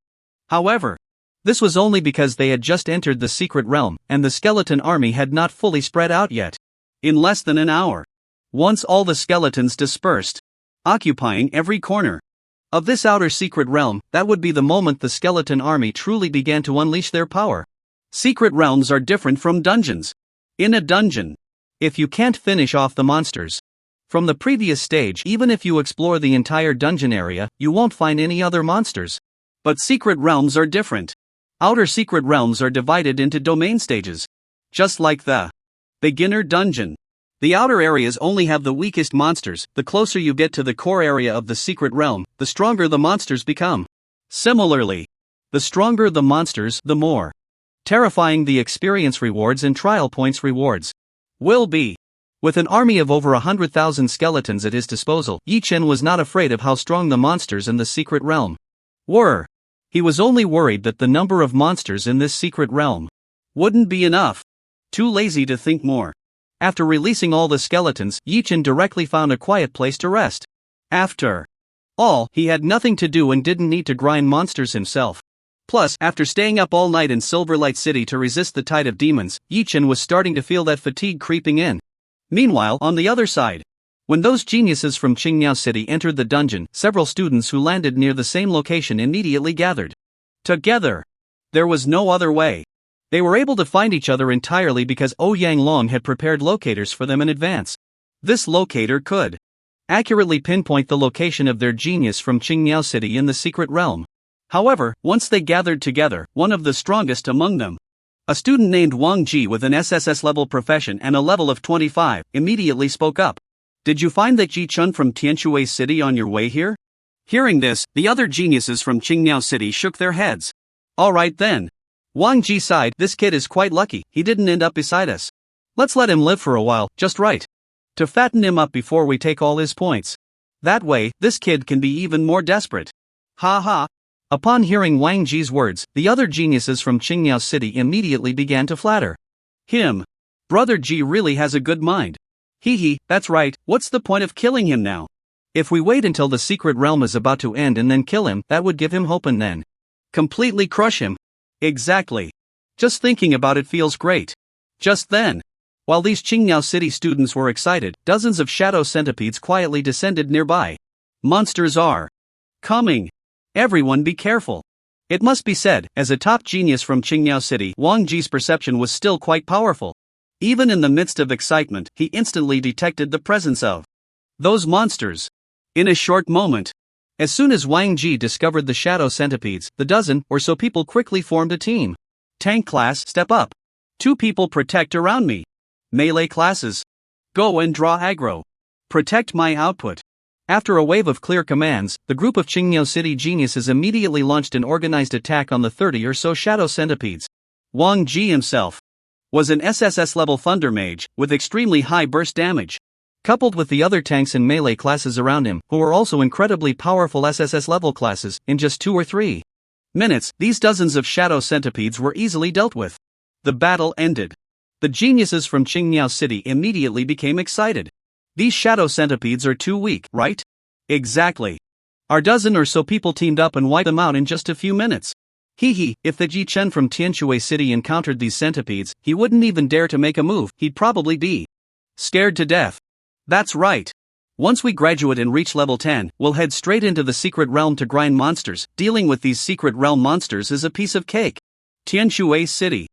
However, this was only because they had just entered the secret realm, and the skeleton army had not fully spread out yet. In less than an hour, once all the skeletons dispersed, occupying every corner of this outer secret realm, that would be the moment the skeleton army truly began to unleash their power. Secret realms are different from dungeons. In a dungeon, if you can't finish off the monsters, From the previous stage, even if you explore the entire dungeon area, you won't find any other monsters. But secret realms are different. Outer secret realms are divided into domain stages. Just like the beginner dungeon. The outer areas only have the weakest monsters. The closer you get to the core area of the secret realm, the stronger the monsters become. Similarly, the stronger the monsters, the more terrifying the experience rewards and trial points rewards will be. With an army of over 100,000 skeletons at his disposal, Yi Chen was not afraid of how strong the monsters in the secret realm were. He was only worried that the number of monsters in this secret realm wouldn't be enough. Too lazy to think more. After releasing all the skeletons, Yi Chen directly found a quiet place to rest. After all, he had nothing to do and didn't need to grind monsters himself. Plus, after staying up all night in Silverlight City to resist the tide of demons, Yi Chen was starting to feel that fatigue creeping in. Meanwhile, on the other side, when those geniuses from Qingniao City entered the dungeon, several students who landed near the same location immediately gathered together. There was no other way. They were able to find each other entirely because Ouyang Long had prepared locators for them in advance. This locator could accurately pinpoint the location of their genius from Qingniao City in the secret realm. However, once they gathered together, one of the strongest among them, a student named Wang Ji with an SSS level profession and a level of 25, immediately spoke up. Did you find that Ji Chun from Tianshui City on your way here? Hearing this, the other geniuses from Qingniao City shook their heads. Alright then. Wang Ji sighed, this kid is quite lucky, he didn't end up beside us. Let's let him live for a while, just right. To fatten him up before we take all his points. That way, this kid can be even more desperate. Ha ha. Upon hearing Wang Ji's words, the other geniuses from Qingniao City immediately began to flatter him. Brother Ji really has a good mind. Hee hee, that's right, what's the point of killing him now? If we wait until the secret realm is about to end and then kill him, that would give him hope and then completely crush him. Exactly. Just thinking about it feels great. Just then, while these Qingniao City students were excited, dozens of shadow centipedes quietly descended nearby. Monsters are coming. Everyone be careful. It must be said, as a top genius from Qingniao City, Wang Ji's perception was still quite powerful. Even in the midst of excitement, he instantly detected the presence of those monsters. In a short moment, as soon as Wang Ji discovered the shadow centipedes, the dozen or so people quickly formed a team. Tank class, step up. 2 people protect around me. Melee classes, go and draw aggro. Protect my output. After a wave of clear commands, the group of Qingniao City geniuses immediately launched an organized attack on the 30 or so shadow centipedes. Wang Ji himself was an SSS level Thunder Mage, with extremely high burst damage. Coupled with the other tanks and melee classes around him, who were also incredibly powerful SSS level classes, in just 2 or 3 minutes, these dozens of shadow centipedes were easily dealt with. The battle ended. The geniuses from Qingniao City immediately became excited. These shadow centipedes are too weak, right? Exactly. Our dozen or so people teamed up and wiped them out in just a few minutes. Hee hee, if the Ji Chen from Tianshui City encountered these centipedes, he wouldn't even dare to make a move, he'd probably be scared to death. That's right. Once we graduate and reach level 10, we'll head straight into the secret realm to grind monsters. Dealing with these secret realm monsters is a piece of cake. Tianshui City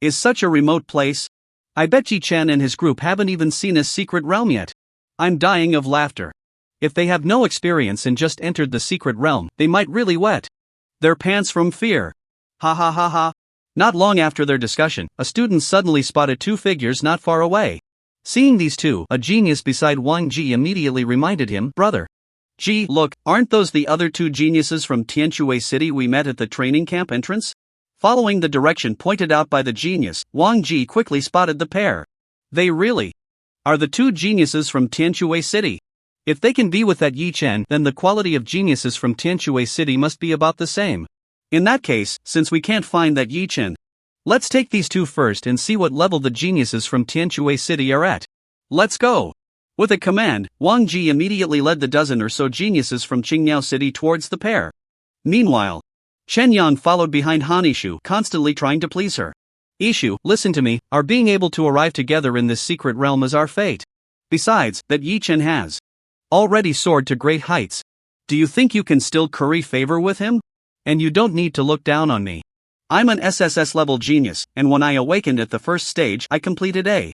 is such a remote place. I bet Ji Chen and his group haven't even seen a secret realm yet. I'm dying of laughter. If they have no experience and just entered the secret realm, they might really wet their pants from fear. Ha ha ha ha. Not long after their discussion, a student suddenly spotted 2 figures not far away. Seeing these 2, a genius beside Wang Ji immediately reminded him, Brother Ji, look, aren't those the other 2 geniuses from Tianshui City we met at the training camp entrance? Following the direction pointed out by the genius, Wang Ji quickly spotted the pair. They really are the 2 geniuses from Tianshui City. If they can be with that Yi Chen, then the quality of geniuses from Tianshui City must be about the same. In that case, since we can't find that Yi Chen, let's take these 2 first and see what level the geniuses from Tianshui City are at. Let's go. With a command, Wang Ji immediately led the dozen or so geniuses from Qingniao City towards the pair. Meanwhile, Chen Yan followed behind Han Ishu, constantly trying to please her. Ishu, listen to me, our being able to arrive together in this secret realm is our fate. Besides, that Yi Chen has already soared to great heights. Do you think you can still curry favor with him? And you don't need to look down on me. I'm an SSS level genius, and when I awakened at the first stage, I completed a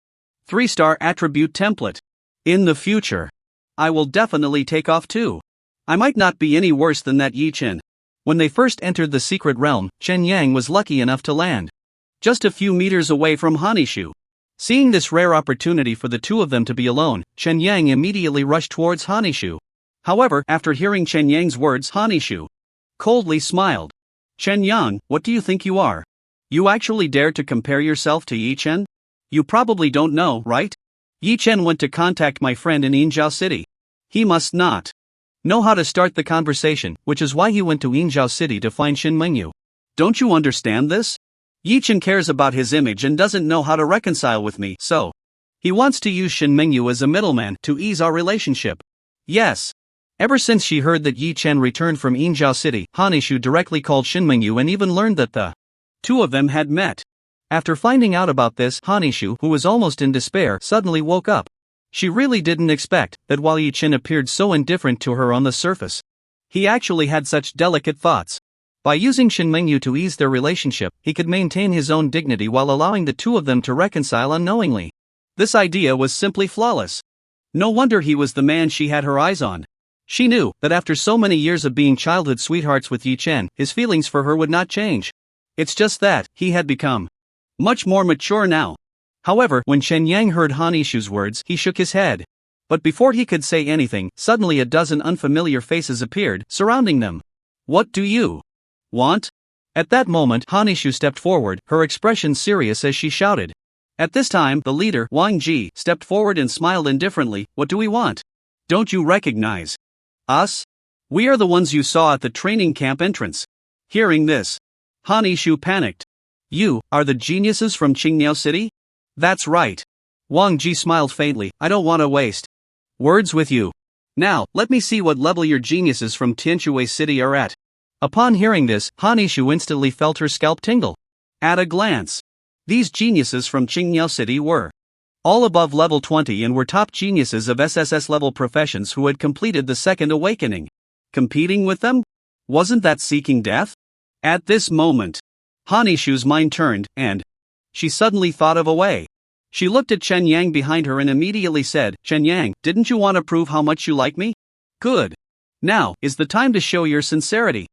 3-star attribute template. In the future, I will definitely take off too. I might not be any worse than that Yi Chen. When they first entered the secret realm, Chen Yang was lucky enough to land just a few meters away from Hanishu. Seeing this rare opportunity for the two of them to be alone, Chen Yang immediately rushed towards Hanishu. However, after hearing Chen Yang's words, Hanishu coldly smiled. Chen Yang, what do you think you are? You actually dare to compare yourself to Yi Chen? You probably don't know, right? Yi Chen went to contact my friend in Yinzhou City. He must not know how to start the conversation, which is why he went to Yinzhou City to find Shin Mengyu. Don't you understand this? Yi Chen cares about his image and doesn't know how to reconcile with me, so he wants to use Shin Mengyu as a middleman to ease our relationship. Yes. Ever since she heard that Yi Chen returned from Yinzhou City, Hanishu directly called Shin Mengyu and even learned that the two of them had met. After finding out about this, Hanishu, who was almost in despair, suddenly woke up. She really didn't expect that while Yi Chen appeared so indifferent to her on the surface, he actually had such delicate thoughts. By using Shin Mengyu to ease their relationship, he could maintain his own dignity while allowing the two of them to reconcile unknowingly. This idea was simply flawless. No wonder he was the man she had her eyes on. She knew that after so many years of being childhood sweethearts with Yi Chen, his feelings for her would not change. It's just that he had become much more mature now. However, when Chen Yang heard Hanishu's words, he shook his head. But before he could say anything, suddenly a dozen unfamiliar faces appeared, surrounding them. What do you want? At that moment, Hanishu stepped forward, her expression serious as she shouted. At this time, the leader, Wang Ji, stepped forward and smiled indifferently. What do we want? Don't you recognize us? We are the ones you saw at the training camp entrance. Hearing this, Hanishu panicked. You are the geniuses from Qingniao City? That's right. Wang Ji smiled faintly. I don't want to waste words with you. Now, let me see what level your geniuses from Tianshui City are at. Upon hearing this, Hanishu instantly felt her scalp tingle. At a glance, these geniuses from Qingniao City were all above level 20 and were top geniuses of SSS level professions who had completed the second awakening. Competing with them? Wasn't that seeking death? At this moment, Hanishu's mind turned, and she suddenly thought of a way. She looked at Chen Yang behind her and immediately said, Chen Yang, didn't you want to prove how much you like me? Good. Now is the time to show your sincerity.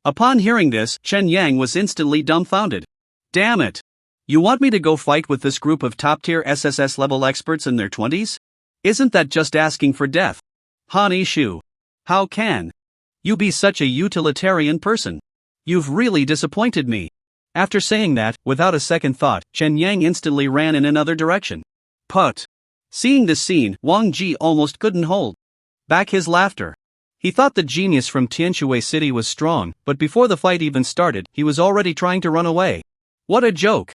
Upon hearing this, Chen Yang was instantly dumbfounded. Damn it! You want me to go fight with this group of top-tier SSS level experts in their 20s? Isn't that just asking for death? Hanishu, how can you be such a utilitarian person? You've really disappointed me. After saying that, without a second thought, Chen Yang instantly ran in another direction. Put. Seeing this scene, Wang Ji almost couldn't hold back his laughter. He thought the genius from Tianshui City was strong, but before the fight even started, he was already trying to run away. What a joke!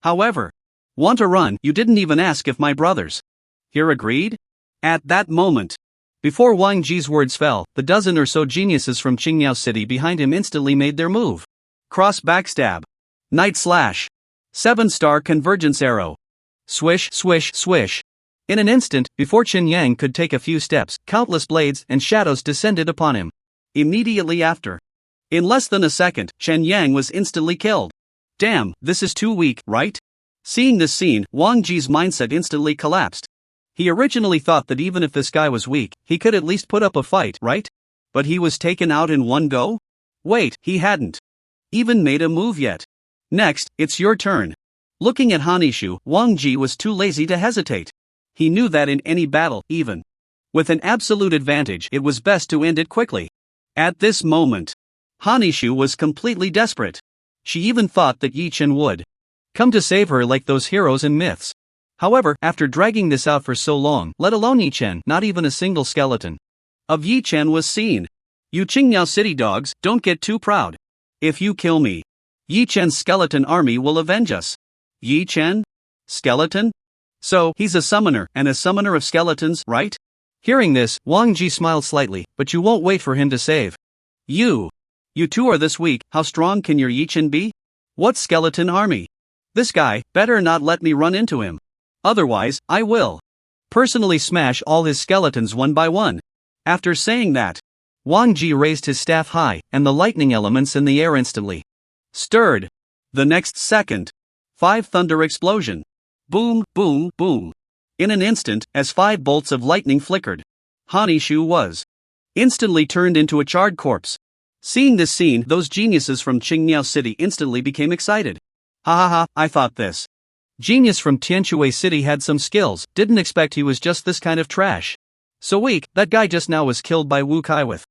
However, want to run? You didn't even ask if my brothers here agreed? At that moment, before Wang Ji's words fell, the dozen or so geniuses from Qingniao City behind him instantly made their move. Cross backstab. Night slash. 7-star convergence arrow. Swish, swish, swish. In an instant, before Chen Yang could take a few steps, countless blades and shadows descended upon him. Immediately after, in less than a second, Chen Yang was instantly killed. Damn, this is too weak, right? Seeing this scene, Wang Ji's mindset instantly collapsed. He originally thought that even if this guy was weak, he could at least put up a fight, right? But he was taken out in one go? Wait, he hadn't even made a move yet. Next, it's your turn. Looking at Hanishu, Wang Ji was too lazy to hesitate. He knew that in any battle, even with an absolute advantage, it was best to end it quickly. At this moment, Hanishu was completely desperate. She even thought that Yi Chen would come to save her like those heroes in myths. However, after dragging this out for so long, let alone Yi Chen, not even a single skeleton of Yi Chen was seen. You Qingniao City dogs, don't get too proud. If you kill me, Yi Chen's skeleton army will avenge us. Yi Chen? Skeleton? So, he's a summoner, and a summoner of skeletons, right? Hearing this, Wang Ji smiled slightly, but you won't wait for him to save you. You two are this weak, how strong can your Yi Chen be? What skeleton army? This guy, better not let me run into him. Otherwise, I will personally smash all his skeletons one by one. After saying that, Wang Ji raised his staff high, and the lightning elements in the air instantly stirred. The next second, 5 thunder explosion. Boom, boom, boom. In an instant, as 5 bolts of lightning flickered, Hanishu was instantly turned into a charred corpse. Seeing this scene, those geniuses from Qingniao City instantly became excited. Ha ha ha, I thought this genius from Tianshui City had some skills, didn't expect he was just this kind of trash. So weak, that guy just now was killed by Wu Kai with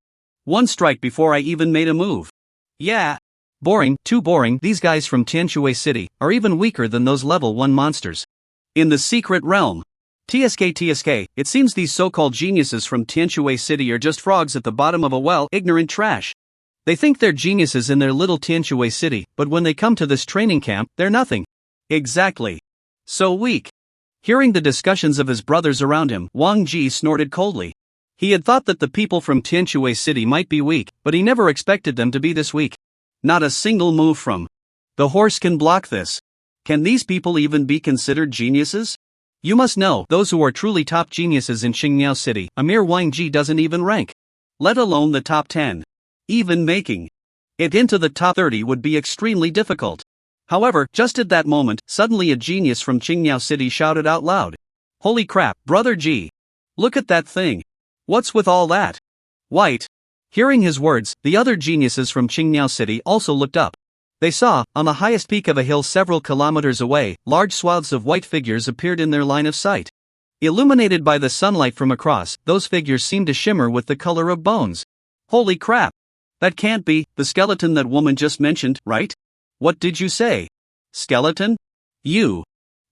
one strike before I even made a move. Yeah. Boring, too boring. These guys from Tianshui City are even weaker than those level 1 monsters. In the secret realm. TSK, it seems these so-called geniuses from Tianshui City are just frogs at the bottom of a well, ignorant trash. They think they're geniuses in their little Tianshui City, but when they come to this training camp, they're nothing. Exactly. So weak. Hearing the discussions of his brothers around him, Wang Ji snorted coldly. He had thought that the people from Tianshui City might be weak, but he never expected them to be this weak. Not a single move from the horse can block this. Can these people even be considered geniuses? You must know, those who are truly top geniuses in Qingniao City, a mere Wang Ji doesn't even rank. Let alone the top 10. Even making it into the top 30 would be extremely difficult. However, just at that moment, suddenly a genius from Qingniao City shouted out loud. Holy crap, Brother G! Look at that thing! What's with all that white? Hearing his words, the other geniuses from Qingniao City also looked up. They saw, on the highest peak of a hill several kilometers away, large swaths of white figures appeared in their line of sight. Illuminated by the sunlight from across, those figures seemed to shimmer with the color of bones. Holy crap! That can't be the skeleton that woman just mentioned, right? What did you say? Skeleton? You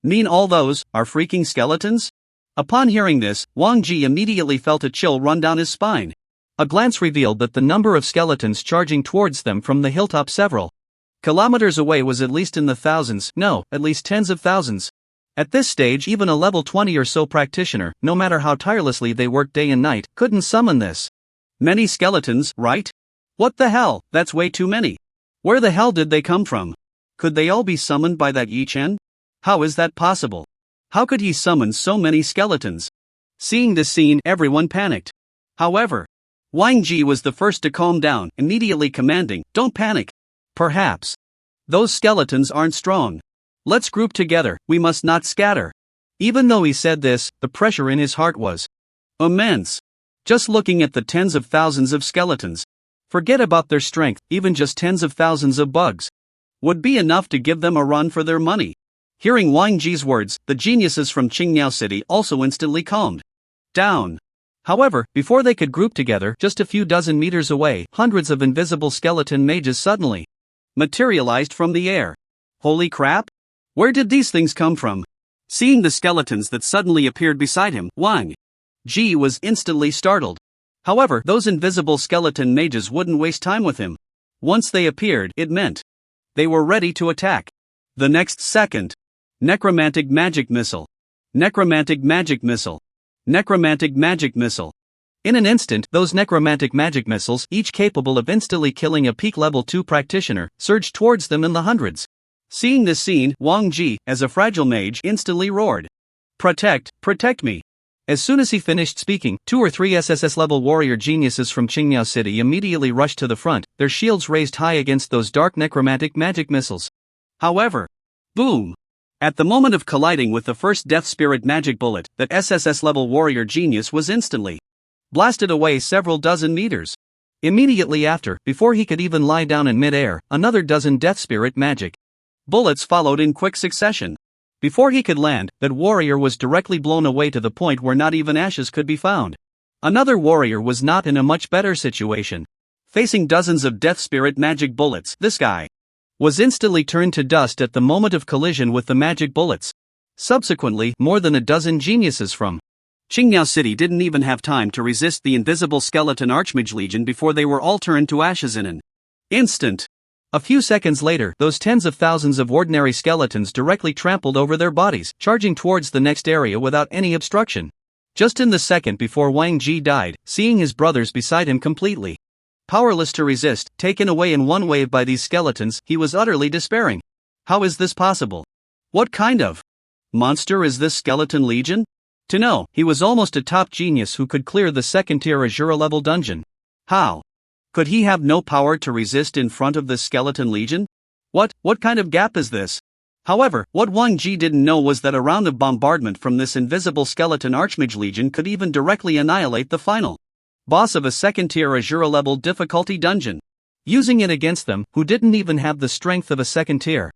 mean all those are freaking skeletons? Upon hearing this, Wang Ji immediately felt a chill run down his spine. A glance revealed that the number of skeletons charging towards them from the hilltop several kilometers away was at least in the thousands, no, at least tens of thousands. At this stage, even a level 20 or so practitioner, no matter how tirelessly they worked day and night, couldn't summon this many skeletons, right? What the hell, that's way too many. Where the hell did they come from? Could they all be summoned by that Yi Chen? How is that possible? How could he summon so many skeletons? Seeing this scene, everyone panicked. However, Wang Ji was the first to calm down, immediately commanding, don't panic. Perhaps those skeletons aren't strong. Let's group together, we must not scatter. Even though he said this, the pressure in his heart was immense. Just looking at the tens of thousands of skeletons, forget about their strength, even just tens of thousands of bugs would be enough to give them a run for their money. Hearing Wang Ji's words, the geniuses from Qingniao City also instantly calmed down. However, before they could group together, just a few dozen meters away, hundreds of invisible skeleton mages suddenly materialized from the air. Holy crap! Where did these things come from? Seeing the skeletons that suddenly appeared beside him, Wang Ji was instantly startled. However, those invisible skeleton mages wouldn't waste time with him. Once they appeared, it meant they were ready to attack. The next second, necromantic magic missile. Necromantic magic missile. Necromantic magic missile. In an instant, those necromantic magic missiles, each capable of instantly killing a peak level 2 practitioner, surged towards them in the hundreds. Seeing this scene, Wang Ji, as a fragile mage, instantly roared. Protect me. As soon as he finished speaking, 2 or 3 SSS level warrior geniuses from Qingniao City immediately rushed to the front, their shields raised high against those dark necromantic magic missiles. However, boom! At the moment of colliding with the first death spirit magic bullet, that SSS level warrior genius was instantly blasted away several dozen meters. Immediately after, before he could even lie down in mid-air, another dozen death spirit magic bullets followed in quick succession. Before he could land, that warrior was directly blown away to the point where not even ashes could be found. Another warrior was not in a much better situation. Facing dozens of death spirit magic bullets, this guy was instantly turned to dust at the moment of collision with the magic bullets. Subsequently, more than a dozen geniuses from Qingniao City didn't even have time to resist the invisible skeleton Archmage Legion before they were all turned to ashes in an instant. A few seconds later, those tens of thousands of ordinary skeletons directly trampled over their bodies, charging towards the next area without any obstruction. Just in the second before Wang Ji died, seeing his brothers beside him completely powerless to resist, taken away in one wave by these skeletons, he was utterly despairing. How is this possible? What kind of monster is this skeleton legion? To know, he was almost a top genius who could clear the second-tier Azura level dungeon. How could he have no power to resist in front of this skeleton legion? What kind of gap is this? However, what Wang Ji didn't know was that a round of bombardment from this invisible skeleton Archmage Legion could even directly annihilate the final boss of a second-tier Azura-level difficulty dungeon. Using it against them, who didn't even have the strength of a second-tier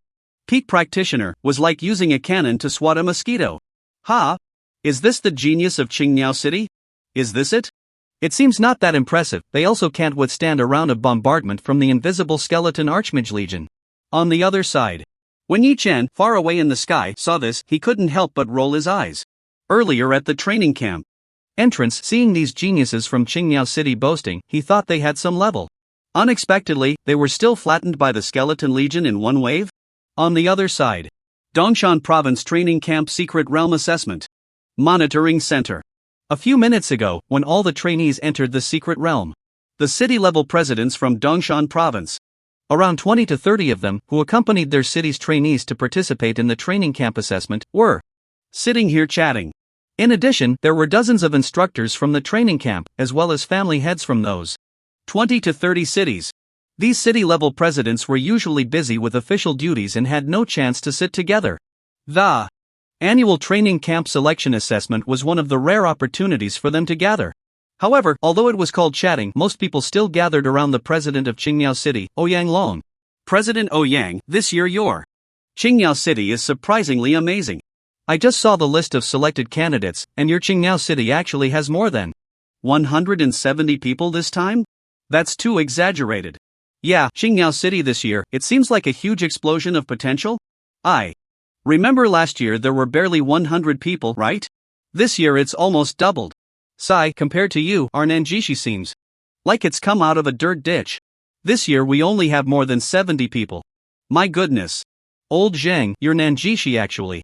peak practitioner, was like using a cannon to swat a mosquito. Ha! Is this the genius of Qingniao City? Is this it? It seems not that impressive. They also can't withstand a round of bombardment from the invisible skeleton Archmage Legion. On the other side, when Yi Chen, far away in the sky, saw this, he couldn't help but roll his eyes. Earlier at the training camp entrance, seeing these geniuses from Qingniao City boasting, he thought they had some level. Unexpectedly, they were still flattened by the Skeleton Legion in one wave. On the other side, Dongshan Province Training Camp Secret Realm Assessment Monitoring Center. A few minutes ago, when all the trainees entered the secret realm, the city-level presidents from Dongshan Province, around 20 to 30 of them, who accompanied their city's trainees to participate in the training camp assessment, were sitting here chatting. In addition, there were dozens of instructors from the training camp, as well as family heads from those 20 to 30 cities. These city-level presidents were usually busy with official duties and had no chance to sit together. The annual training camp selection assessment was one of the rare opportunities for them to gather. However, although it was called chatting, most people still gathered around the president of Qingniao City, Ouyang Long. President Ouyang, this year your Qingniao City is surprisingly amazing. I just saw the list of selected candidates, and your Qingniao City actually has more than 170 people this time? That's too exaggerated. Yeah, Qingniao City this year, it seems like a huge explosion of potential. I remember last year there were barely 100 people, right? This year it's almost doubled. Sai, compared to you, our Nanjishi seems like it's come out of a dirt ditch. This year we only have more than 70 people. My goodness. Old Zhang, your Nanjishi actually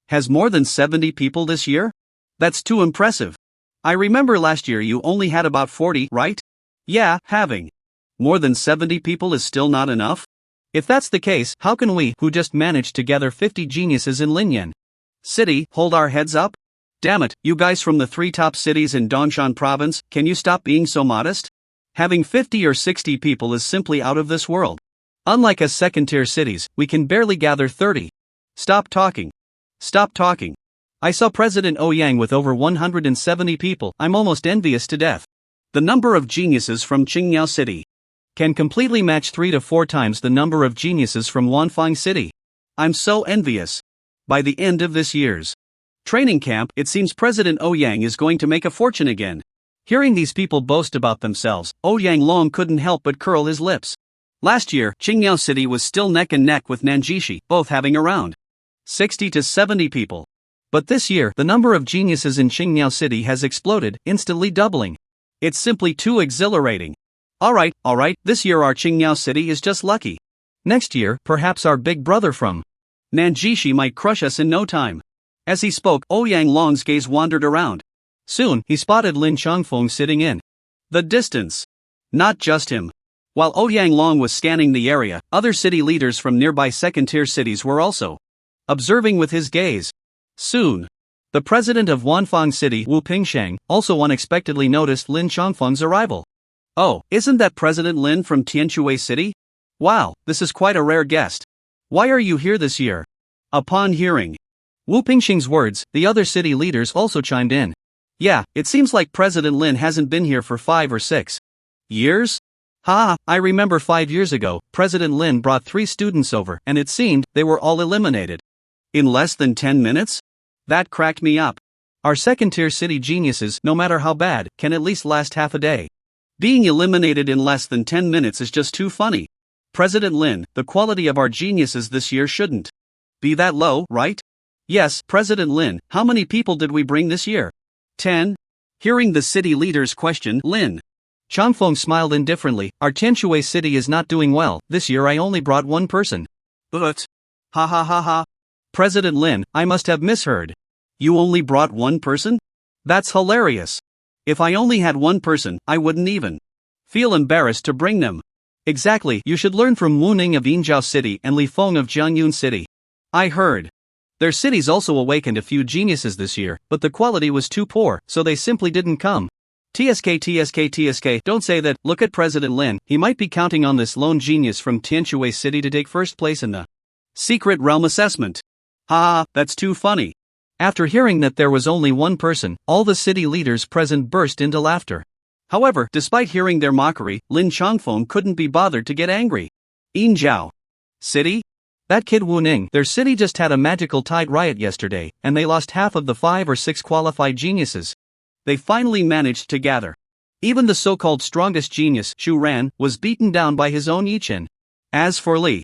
has more than 70 people this year? That's too impressive. I remember last year you only had about 40, right? Yeah, having more than 70 people is still not enough? If that's the case, how can we, who just managed to gather 50 geniuses in Linyan City, hold our heads up? Damn it, you guys from the 3 top cities in Dongshan Province, can you stop being so modest? Having 50 or 60 people is simply out of this world. Unlike us second-tier cities, we can barely gather 30. Stop talking. Stop talking. I saw President Ouyang with over 170 people. I'm almost envious to death. The number of geniuses from Qingniao City can completely match 3 to 4 times the number of geniuses from Wanfang City. I'm so envious. By the end of this year's training camp, it seems President Ouyang is going to make a fortune again. Hearing these people boast about themselves, Ouyang Long couldn't help but curl his lips. Last year, Qingniao City was still neck and neck with Nanjishi, both having around 60 to 70 people. But this year, the number of geniuses in Qingniao City has exploded, instantly doubling. It's simply too exhilarating. Alright, this year our Qingniao City is just lucky. Next year, perhaps our big brother from Nanjishi might crush us in no time. As he spoke, Ouyang Long's gaze wandered around. Soon, he spotted Lin Changfeng sitting in the distance. Not just him. While Ouyang Long was scanning the area, other city leaders from nearby second-tier cities were also observing with his gaze. Soon, the president of Wanfang City, Wu Pingsheng, also unexpectedly noticed Lin Changfeng's arrival. Oh, isn't that President Lin from Tianshui City? Wow, this is quite a rare guest. Why are you here this year? Upon hearing Wu Pingsheng's words, the other city leaders also chimed in. Yeah, it seems like President Lin hasn't been here for 5 or 6 years? I remember 5 years ago, President Lin brought 3 students over and it seemed they were all eliminated in less than 10 minutes? That cracked me up. Our second-tier city geniuses, no matter how bad, can at least last half a day. Being eliminated in less than 10 minutes is just too funny. President Lin, the quality of our geniuses this year shouldn't be that low, right? Yes, President Lin, how many people did we bring this year? 10? Hearing the city leader's question, Lin Changfeng smiled indifferently. Our Tianshui City is not doing well. This year I only brought 1 person. But ha. President Lin, I must have misheard. You only brought 1 person? That's hilarious. If I only had 1 person, I wouldn't even feel embarrassed to bring them. Exactly, you should learn from Wu Ning of Yinzhou City and Li Feng of Jiangyun City. I heard their cities also awakened a few geniuses this year, but the quality was too poor, so they simply didn't come. TSK, don't say that. Look at President Lin, he might be counting on this lone genius from Tianshui City to take first place in the Secret Realm Assessment. Haha, that's too funny. After hearing that there was only one person, all the city leaders present burst into laughter. However, despite hearing their mockery, Lin Changfeng couldn't be bothered to get angry. Jiao. City? That kid Wu Ning, their city just had a magical tide riot yesterday, and they lost half of the 5 or 6 qualified geniuses. They finally managed to gather. Even the so-called strongest genius, Xu Ran, was beaten down by his own Yichen. As for Li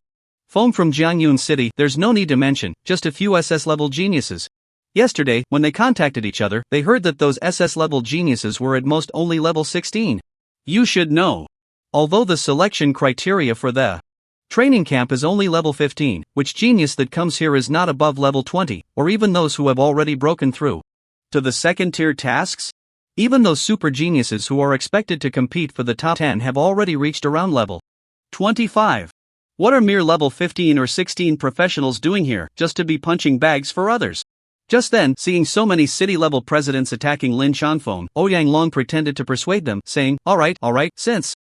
Feng from Jiangyun City, there's no need to mention, just a few SS-level geniuses. Yesterday, when they contacted each other, they heard that those SS-level geniuses were at most only level 16. You should know. Although the selection criteria for the training camp is only level 15, which genius that comes here is not above level 20, or even those who have already broken through to the second-tier tasks? Even those super geniuses who are expected to compete for the top 10 have already reached around level 25. What are mere level 15 or 16 professionals doing here, just to be punching bags for others? Just then, seeing so many city-level presidents attacking Lin Changfeng, Ouyang Long pretended to persuade them, saying, alright, since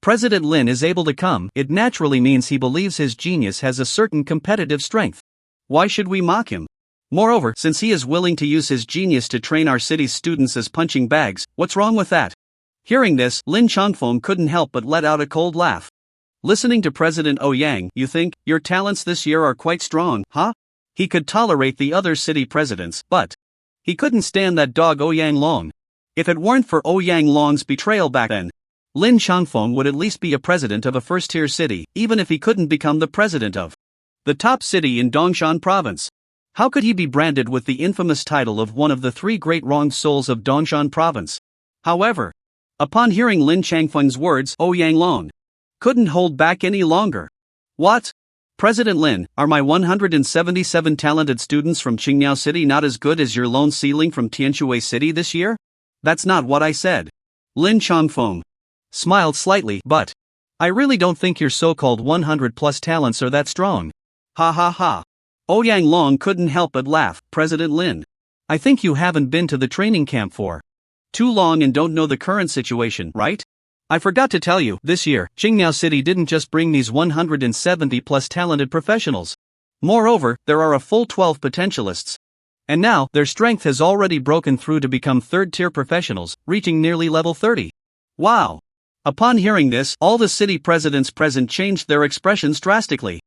President Lin is able to come, it naturally means he believes his genius has a certain competitive strength. Why should we mock him? Moreover, since he is willing to use his genius to train our city's students as punching bags, what's wrong with that? Hearing this, Lin Changfeng couldn't help but let out a cold laugh. Listening to President Ouyang, you think, your talents this year are quite strong, huh? He could tolerate the other city presidents, but he couldn't stand that dog Ouyang Long. If it weren't for Ouyang Long's betrayal back then, Lin Changfeng would at least be a president of a first-tier city, even if he couldn't become the president of the top city in Dongshan province. How could he be branded with the infamous title of one of the 3 great wronged souls of Dongshan province? However, upon hearing Lin Changfeng's words, Ouyang Long couldn't hold back any longer. What? President Lin, are my 177 talented students from Qingyao City not as good as your lone seedling from Tianshui City this year? That's not what I said. Lin Changfeng smiled slightly, but I really don't think your so-called 100-plus talents are that strong. Ha ha ha. Ouyang Long couldn't help but laugh. President Lin, I think you haven't been to the training camp for too long and don't know the current situation, right? I forgot to tell you, this year, Qingyao City didn't just bring these 170-plus talented professionals. Moreover, there are a full 12 potentialists. And now, their strength has already broken through to become third-tier professionals, reaching nearly level 30. Wow! Upon hearing this, all the city presidents present changed their expressions drastically.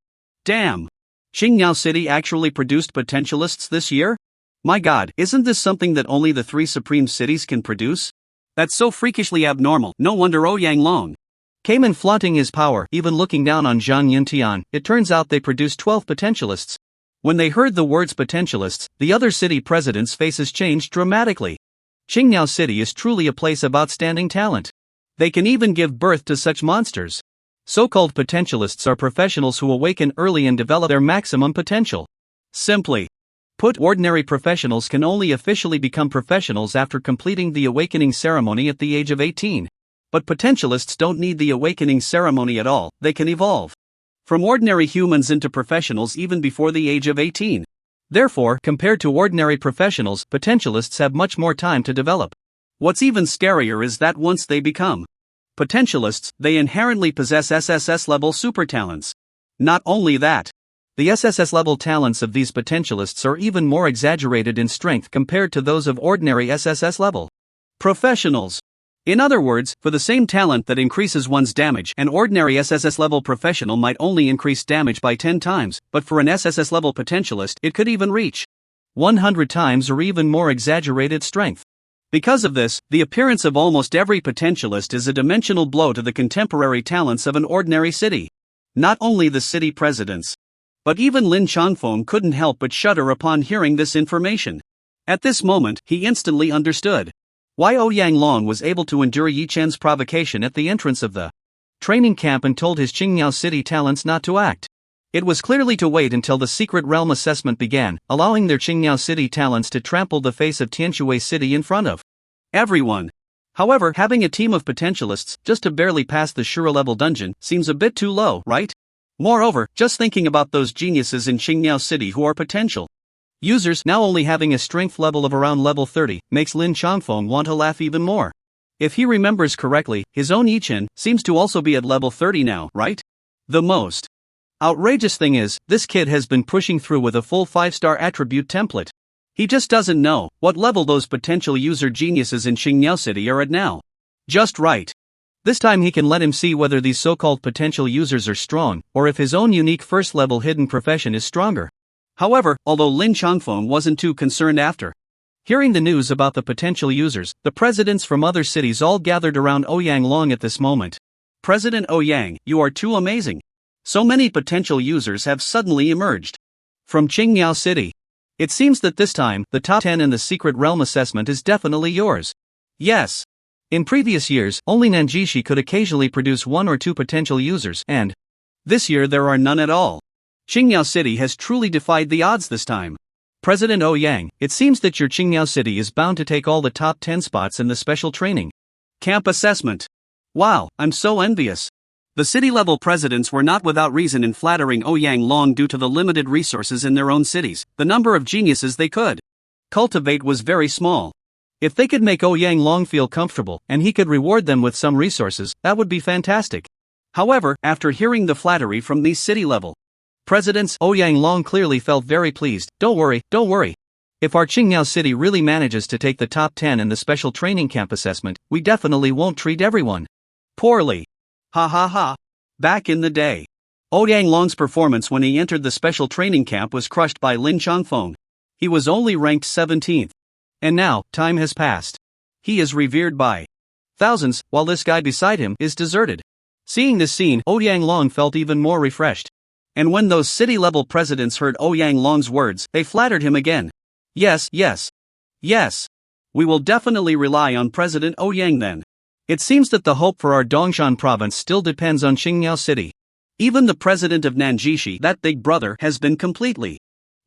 Damn! Qingyao City actually produced potentialists this year? My god, isn't this something that only the 3 supreme cities can produce? That's so freakishly abnormal, no wonder Ouyang Long came in flaunting his power, even looking down on Zhang Yuntian. It turns out they produced 12 potentialists. When they heard the words potentialists, the other city presidents' faces changed dramatically. Qingyao City is truly a place of outstanding talent. They can even give birth to such monsters. So-called potentialists are professionals who awaken early and develop their maximum potential. Simply put, ordinary professionals can only officially become professionals after completing the awakening ceremony at the age of 18. But potentialists don't need the awakening ceremony at all, they can evolve from ordinary humans into professionals even before the age of 18. Therefore, compared to ordinary professionals, potentialists have much more time to develop. What's even scarier is that once they become potentialists, they inherently possess SSS-level super talents. Not only that, the SSS-level talents of these potentialists are even more exaggerated in strength compared to those of ordinary SSS-level professionals. In other words, for the same talent that increases one's damage, an ordinary SSS-level professional might only increase damage by 10 times, but for an SSS-level potentialist, it could even reach 100 times or even more exaggerated strength. Because of this, the appearance of almost every potentialist is a dimensional blow to the contemporary talents of an ordinary city. Not only the city presidents, but even Lin Changfeng couldn't help but shudder upon hearing this information. At this moment, he instantly understood why Ouyang Long was able to endure Yi Chen's provocation at the entrance of the training camp and told his Qingyao City talents not to act. It was clearly to wait until the secret realm assessment began, allowing their Qingyao City talents to trample the face of Tianshui City in front of everyone. However, having a team of potentialists just to barely pass the Shura-level dungeon seems a bit too low, right? Moreover, just thinking about those geniuses in Qingyao City who are potential users now only having a strength level of around level 30 makes Lin Changfeng want to laugh even more. If he remembers correctly, his own Yichen seems to also be at level 30 now, right? The most Outrageous thing is, this kid has been pushing through with a full 5-star attribute template. He just doesn't know what level those potential user geniuses in Qingyao City are at now. Just right. This time he can let him see whether these so-called potential users are strong, or if his own unique first-level hidden profession is stronger. However, although Lin Changfeng wasn't too concerned after hearing the news about the potential users, the presidents from other cities all gathered around Ouyang Long at this moment. President Ouyang, you are too amazing. So many potential users have suddenly emerged from Qingyao City. It seems that this time, the top 10 in the Secret Realm assessment is definitely yours. Yes. In previous years, only Nanjishi could occasionally produce 1 or 2 potential users, and this year there are none at all. Qingyao City has truly defied the odds this time. President Ouyang, it seems that your Qingyao City is bound to take all the top 10 spots in the special training camp assessment. Wow, I'm so envious. The city-level presidents were not without reason in flattering Ouyang Long due to the limited resources in their own cities. The number of geniuses they could cultivate was very small. If they could make Ouyang Long feel comfortable, and he could reward them with some resources, that would be fantastic. However, after hearing the flattery from these city-level presidents, Ouyang Long clearly felt very pleased. Don't worry. If our Qingyao City really manages to take the top 10 in the special training camp assessment, we definitely won't treat everyone poorly. Ha ha ha. Back in the day, Ouyang Long's performance when he entered the special training camp was crushed by Lin Changfeng. He was only ranked 17th. And now, time has passed. He is revered by thousands, while this guy beside him is deserted. Seeing this scene, Ouyang Long felt even more refreshed. And when those city-level presidents heard Ouyang Long's words, they flattered him again. Yes. We will definitely rely on President Ouyang then. It seems that the hope for our Dongshan province still depends on Qingyao City. Even the president of Nanjishi, that big brother, has been completely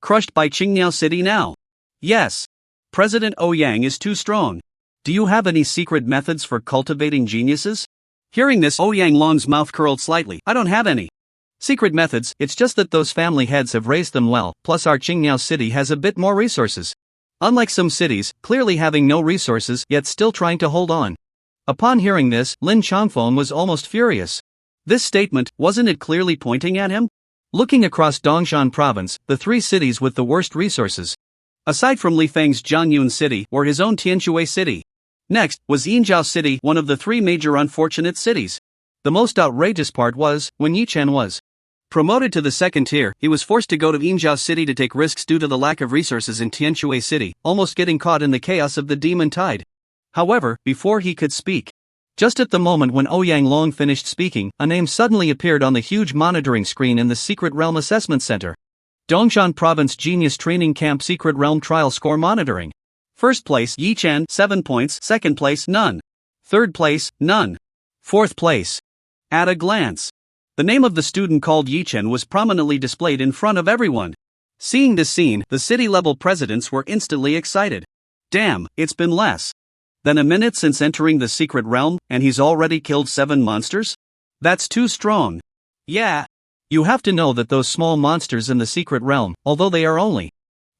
crushed by Qingyao City now. Yes. President Ouyang is too strong. Do you have any secret methods for cultivating geniuses? Hearing this, Ouyang Long's mouth curled slightly. I don't have any secret methods, it's just that those family heads have raised them well, plus our Qingyao City has a bit more resources. Unlike some cities, clearly having no resources, yet still trying to hold on. Upon hearing this, Lin Changfeng was almost furious. This statement, wasn't it clearly pointing at him? Looking across Dongshan province, the 3 cities with the worst resources, aside from Li Feng's Jianyun City, were his own Tianshui City. Next, was Yinzhou City, one of the 3 major unfortunate cities. The most outrageous part was, when Yichen was promoted to the 2nd tier, he was forced to go to Yinzhou City to take risks due to the lack of resources in Tianshui City, almost getting caught in the chaos of the demon tide. However, before he could speak, just at the moment when Ouyang Long finished speaking, a name suddenly appeared on the huge monitoring screen in the Secret Realm Assessment Center. Dongshan Province Genius Training Camp Secret Realm Trial Score Monitoring. First place, Yichen, 7 points. Second place, none. Third place, none. Fourth place. At a glance, the name of the student called Yichen was prominently displayed in front of everyone. Seeing this scene, the city-level presidents were instantly excited. Damn, it's been less than a minute since entering the secret realm, and he's already killed 7 monsters? That's too strong. Yeah. You have to know that those small monsters in the secret realm, although they are only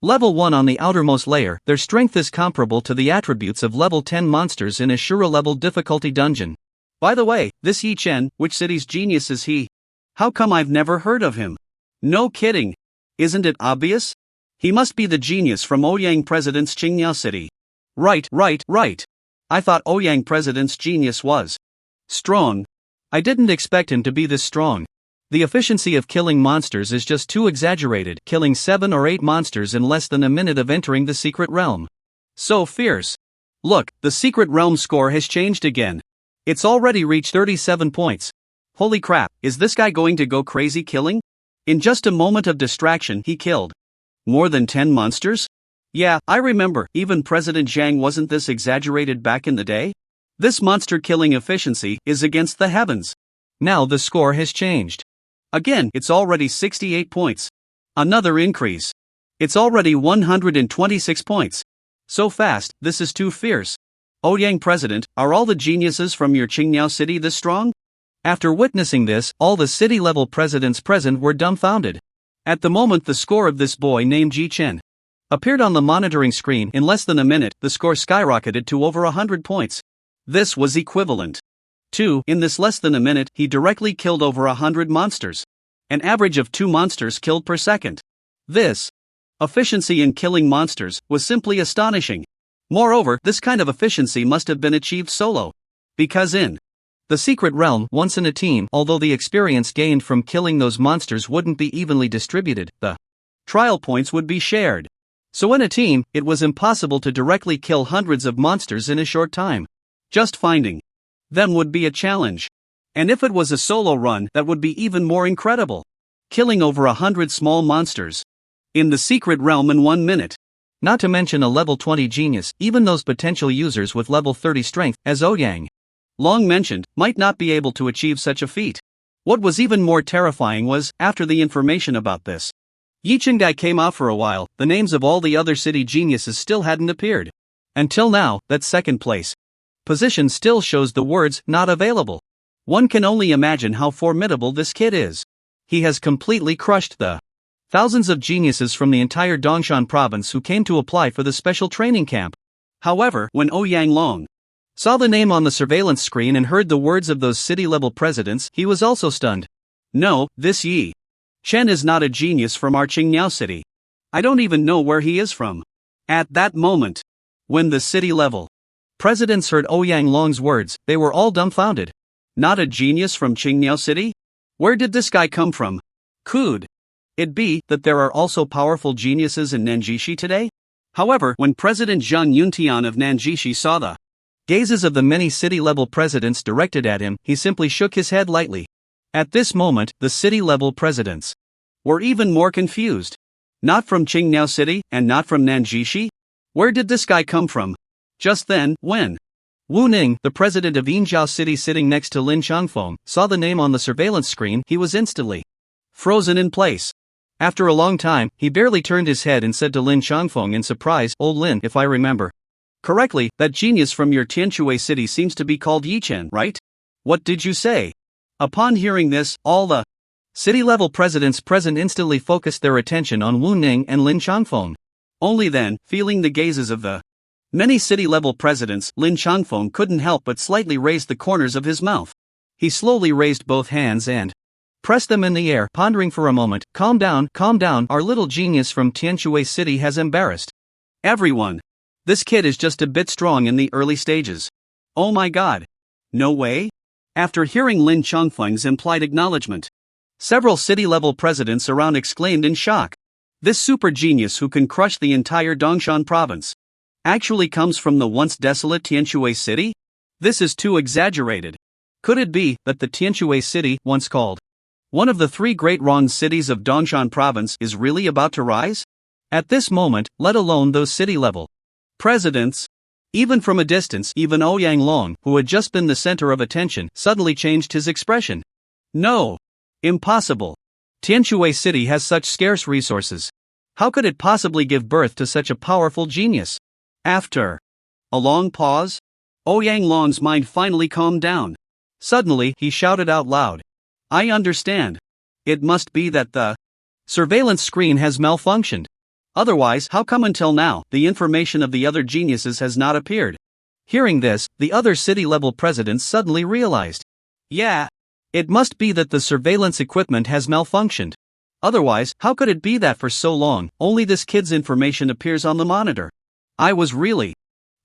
level 1 on the outermost layer, their strength is comparable to the attributes of level 10 monsters in a Shura level difficulty dungeon. By the way, this Yi Chen, which city's genius is he? How come I've never heard of him? No kidding. Isn't it obvious? He must be the genius from Ouyang President's Qingyao City. Right. I thought Ouyang President's genius was strong. I didn't expect him to be this strong. The efficiency of killing monsters is just too exaggerated, killing 7 or 8 monsters in less than a minute of entering the secret realm. So fierce. Look, the secret realm score has changed again. It's already reached 37 points. Holy crap, is this guy going to go crazy killing? In just a moment of distraction he killed more than 10 monsters? Yeah, I remember, even President Zhang wasn't this exaggerated back in the day? This monster killing efficiency is against the heavens. Now the score has changed. Again, it's already 68 points. Another increase. It's already 126 points. So fast, this is too fierce. Ouyang President, are all the geniuses from your Qingyao City this strong? After witnessing this, all the city-level presidents present were dumbfounded. At the moment the score of this boy named Ji Chen appeared on the monitoring screen, in less than a minute, the score skyrocketed to over 100 points. This was equivalent to, in this less than a minute, he directly killed over 100 monsters. An average of 2 monsters killed per second. This efficiency in killing monsters was simply astonishing. Moreover, this kind of efficiency must have been achieved solo. Because in the secret realm, once in a team, although the experience gained from killing those monsters wouldn't be evenly distributed, the trial points would be shared. So in a team, it was impossible to directly kill hundreds of monsters in a short time. Just finding them would be a challenge. And if it was a solo run, that would be even more incredible. Killing over 100 small monsters in the secret realm in 1 minute. Not to mention a level 20 genius, even those potential users with level 30 strength, as Ouyang Long mentioned, might not be able to achieve such a feat. What was even more terrifying was, after the information about this Yichengdai came out for a while, the names of all the other city geniuses still hadn't appeared. Until now, that second place position still shows the words, not available. One can only imagine how formidable this kid is. He has completely crushed the thousands of geniuses from the entire Dongshan province who came to apply for the special training camp. However, when Ouyang Long saw the name on the surveillance screen and heard the words of those city-level presidents, he was also stunned. No, this Yi Chen is not a genius from our Qingniao city. I don't even know where he is from. At that moment, when the city-level presidents heard Ouyang Long's words, they were all dumbfounded. Not a genius from Qingniao city? Where did this guy come from? Could it be that there are also powerful geniuses in Nanjishi today? However, when President Zhang Yuntian of Nanjishi saw the gazes of the many city-level presidents directed at him, he simply shook his head lightly. At this moment, the city-level presidents were even more confused. Not from Qingniao city, and not from Nanjishi? Where did this guy come from? Just then, when Wu Ning, the president of Yinzhou city sitting next to Lin Changfeng, saw the name on the surveillance screen, he was instantly frozen in place. After a long time, he barely turned his head and said to Lin Changfeng in surprise, "Old Lin, if I remember correctly, that genius from your Tianshui city seems to be called Yi Chen, right? What did you say?" Upon hearing this, all the city-level presidents present instantly focused their attention on Wu Ning and Lin Changfeng. Only then, feeling the gazes of the many city-level presidents, Lin Changfeng couldn't help but slightly raise the corners of his mouth. He slowly raised both hands and pressed them in the air, pondering for a moment. Calm down, our little genius from Tianshui city has embarrassed everyone. This kid is just a bit strong in the early stages. Oh my god. No way? After hearing Lin Changfeng's implied acknowledgement, several city-level presidents around exclaimed in shock. This super genius who can crush the entire Dongshan province actually comes from the once desolate Tianshui city? This is too exaggerated. Could it be that the Tianshui city, once called one of the 3 great Rong cities of Dongshan province, is really about to rise? At this moment, let alone those city-level presidents, even from a distance, even Ouyang Long, who had just been the center of attention, suddenly changed his expression. No. Impossible. Tianshui city has such scarce resources. How could it possibly give birth to such a powerful genius? After a long pause, Ouyang Long's mind finally calmed down. Suddenly, he shouted out loud. I understand. It must be that the surveillance screen has malfunctioned. Otherwise, how come until now, the information of the other geniuses has not appeared? Hearing this, the other city-level presidents suddenly realized. Yeah. It must be that the surveillance equipment has malfunctioned. Otherwise, how could it be that for so long, only this kid's information appears on the monitor? I was really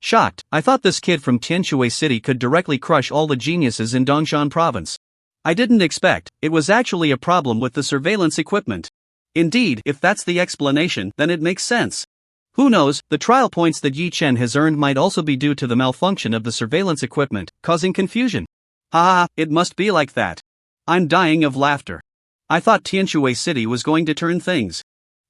shocked. I thought this kid from Tianshui city could directly crush all the geniuses in Dongshan province. I didn't expect it was actually a problem with the surveillance equipment. Indeed, if that's the explanation, then it makes sense. Who knows, the trial points that Yi Chen has earned might also be due to the malfunction of the surveillance equipment, causing confusion. Haha, it must be like that. I'm dying of laughter. I thought Tianshui city was going to turn things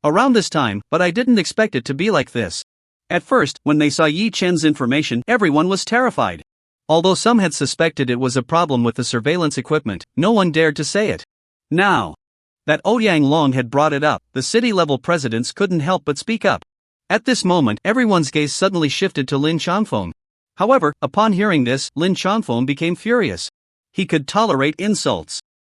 around this time, but I didn't expect it to be like this. At first, when they saw Yi Chen's information, everyone was terrified. Although some had suspected it was a problem with the surveillance equipment, no one dared to say it. Now that Ouyang Long had brought it up, the city-level presidents couldn't help but speak up. At this moment, everyone's gaze suddenly shifted to Lin Changfeng. However, upon hearing this, Lin Changfeng became furious. He could tolerate insults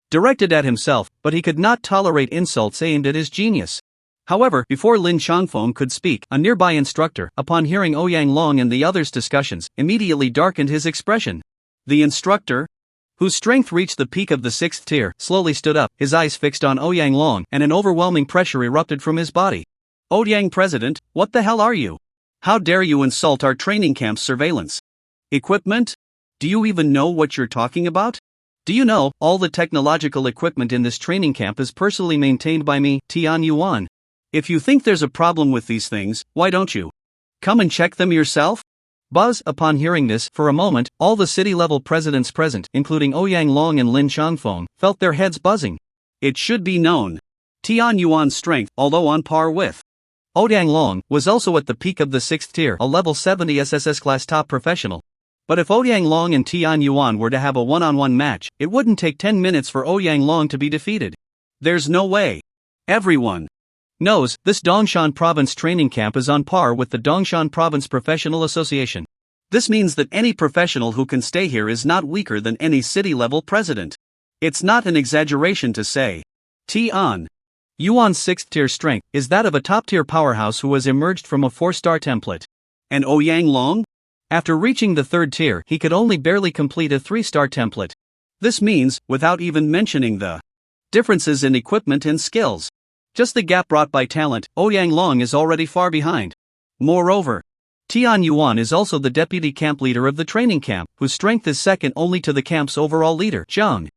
directed at himself, but he could not tolerate insults aimed at his genius. However, before Lin Changfeng could speak, a nearby instructor, upon hearing Ouyang Long and the others' discussions, immediately darkened his expression. The instructor, whose strength reached the peak of the 6th tier, slowly stood up, his eyes fixed on Ouyang Long, and an overwhelming pressure erupted from his body. Ouyang President, what the hell are you? How dare you insult our training camp's surveillance equipment? Do you even know what you're talking about? Do you know, all the technological equipment in this training camp is personally maintained by me, Tian Yuan. If you think there's a problem with these things, why don't you come and check them yourself? Buzz. Upon hearing this, for a moment, all the city-level presidents present, including Ouyang Long and Lin Changfeng, felt their heads buzzing. It should be known, Tian Yuan's strength, although on par with Ouyang Long, was also at the peak of the 6th tier, a level 70 SSS class top professional. But if Ouyang Long and Tian Yuan were to have a one-on-one match, it wouldn't take 10 minutes for Ouyang Long to be defeated. There's no way. Everyone knows this Dongshan Province training camp is on par with the Dongshan Province Professional Association. This means that any professional who can stay here is not weaker than any city-level president. It's not an exaggeration to say Tian Yuan's 6th tier strength is that of a top-tier powerhouse who has emerged from a 4-star template. And Ouyang Long? After reaching the 3rd tier, he could only barely complete a 3-star template. This means, without even mentioning the differences in equipment and skills, just the gap brought by talent, Ouyang Long is already far behind. Moreover, Tian Yuan is also the deputy camp leader of the training camp, whose strength is second only to the camp's overall leader, Zhang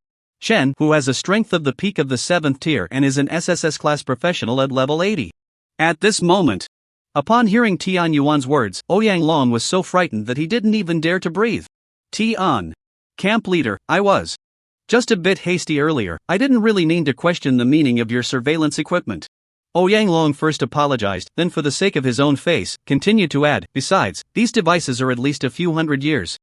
Shen, who has a strength of the peak of the 7th tier and is an SSS class professional at level 80. At this moment, upon hearing Tian Yuan's words, Ouyang Long was so frightened that he didn't even dare to breathe. Tian, camp leader, I was just a bit hasty earlier. I didn't really mean to question the meaning of your surveillance equipment. Ouyang Long first apologized, then for the sake of his own face, continued to add, besides, these devices are at least a few hundred years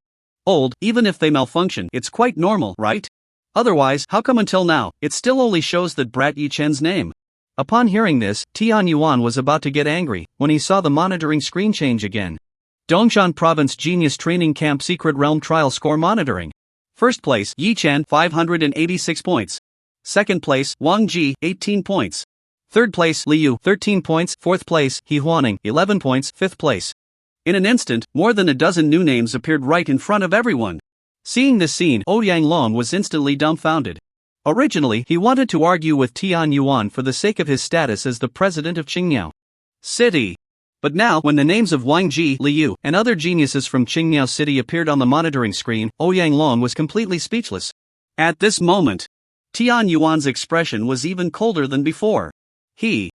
old. Even if they malfunction, it's quite normal, right? Otherwise, how come until now, it still only shows that Brat Yi Chen's name? Upon hearing this, Tian Yuan was about to get angry, when he saw the monitoring screen change again. Dongshan Province Genius Training Camp Secret Realm Trial Score Monitoring. First place, Yi Chen, 586 points. Second place, Wang Ji, 18 points. Third place, Liu, 13 points. Fourth place, He Huaning, 11 points. Fifth place. In an instant, more than a dozen new names appeared right in front of everyone. Seeing this scene, Ouyang Long was instantly dumbfounded. Originally, he wanted to argue with Tian Yuan for the sake of his status as the president of Qingmiao City. But now, when the names of Wang Ji, Liu, and other geniuses from Qingmiao City appeared on the monitoring screen, Ouyang Long was completely speechless. At this moment, Tian Yuan's expression was even colder than before. He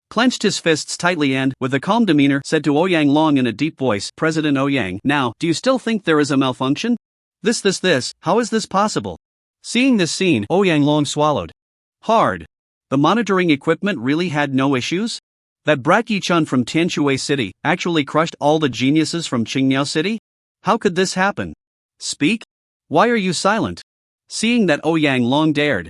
clenched his fists tightly and, with a calm demeanor, said to Ouyang Long in a deep voice, President Ouyang, now, do you still think there is a malfunction? This, how is this possible? Seeing this scene, Ouyang Long swallowed hard. The monitoring equipment really had no issues? That Brat Yi Chun from Tianshui City actually crushed all the geniuses from Qingmiao City? How could this happen? Speak? Why are you silent? Seeing that Ouyang Long dared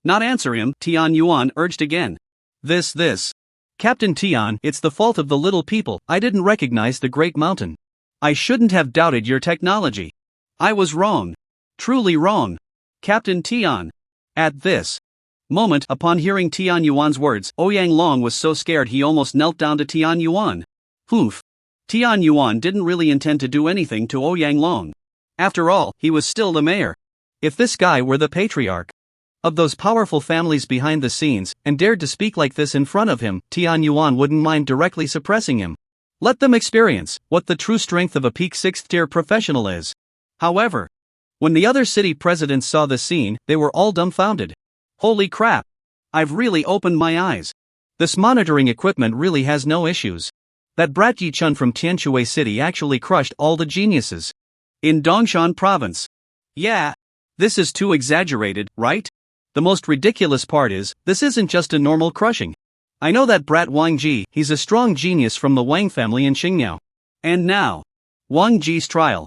not answer him, Tian Yuan urged again. This. Captain Tian, it's the fault of the little people. I didn't recognize the great mountain. I shouldn't have doubted your technology. I was wrong. Truly wrong. Captain Tian. At this moment, upon hearing Tian Yuan's words, Ouyang Long was so scared he almost knelt down to Tian Yuan. Oof. Tian Yuan didn't really intend to do anything to Ouyang Long. After all, he was still the mayor. If this guy were the patriarch of those powerful families behind the scenes, and dared to speak like this in front of him, Tian Yuan wouldn't mind directly suppressing him. Let them experience what the true strength of a peak 6th tier professional is. However, when the other city presidents saw the scene, they were all dumbfounded. Holy crap! I've really opened my eyes. This monitoring equipment really has no issues. That Brat Yi Chun from Tianshui City actually crushed all the geniuses in Dongshan Province. Yeah. This is too exaggerated, right? The most ridiculous part is, this isn't just a normal crushing. I know that brat Wang Ji, he's a strong genius from the Wang family in Qingmiao. And now, Wang Ji's trial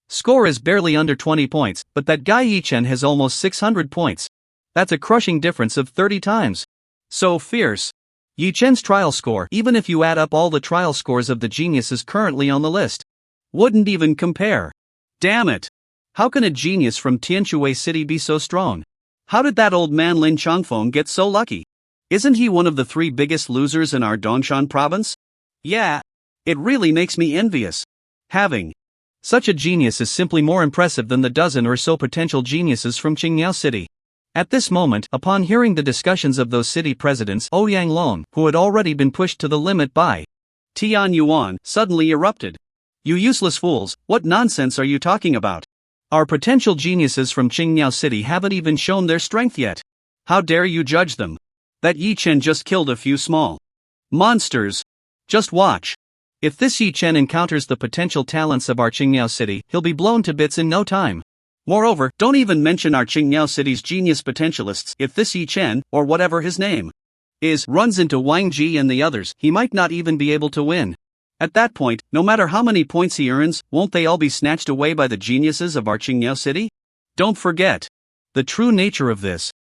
score is barely under 20 points, but that guy Yi Chen has almost 600 points. That's a crushing difference of 30 times. So fierce. Yi Chen's trial score, even if you add up all the trial scores of the geniuses currently on the list, wouldn't even compare. Damn it. How can a genius from Tianshui City be so strong? How did that old man Lin Changfeng get so lucky? Isn't he one of the 3 biggest losers in our Dongshan province? Yeah. It really makes me envious. Having Such a genius is simply more impressive than the dozen or so potential geniuses from Qingyao City. At this moment, upon hearing the discussions of those city presidents, Ouyang Long, who had already been pushed to the limit by Tian Yuan, suddenly erupted. You useless fools, what nonsense are you talking about? Our potential geniuses from Qingyao City haven't even shown their strength yet. How dare you judge them? That Yi Chen just killed a few small monsters. Just watch. If this Yi Chen encounters the potential talents of our Qingyao City, he'll be blown to bits in no time. Moreover, don't even mention our Qingyao City's genius potentialists. If this Yi Chen, or whatever his name is, runs into Wang Ji and the others, he might not even be able to win. At that point, no matter how many points he earns, won't they all be snatched away by the geniuses of our Qingyao City? Don't forget the true nature of this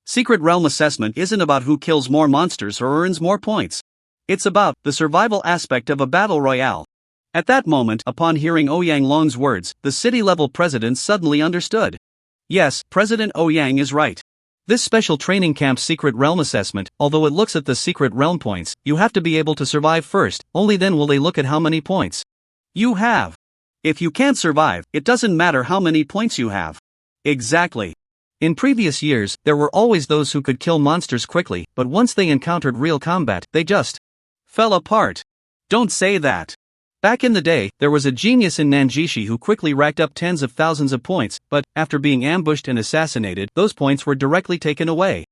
secret realm assessment isn't about who kills more monsters or earns more points. It's about the survival aspect of a battle royale. At that moment, upon hearing Ouyang Long's words, the city-level president suddenly understood. Yes, President Ouyang is right. This special training camp's secret realm assessment, although it looks at the secret realm points, you have to be able to survive first, only then will they look at how many points you have. If you can't survive, it doesn't matter how many points you have. Exactly. In previous years, there were always those who could kill monsters quickly, but once they encountered real combat, they just fell apart. Don't say that. Back in the day, there was a genius in Nanjishi who quickly racked up tens of thousands of points, but, after being ambushed and assassinated, those points were directly taken away.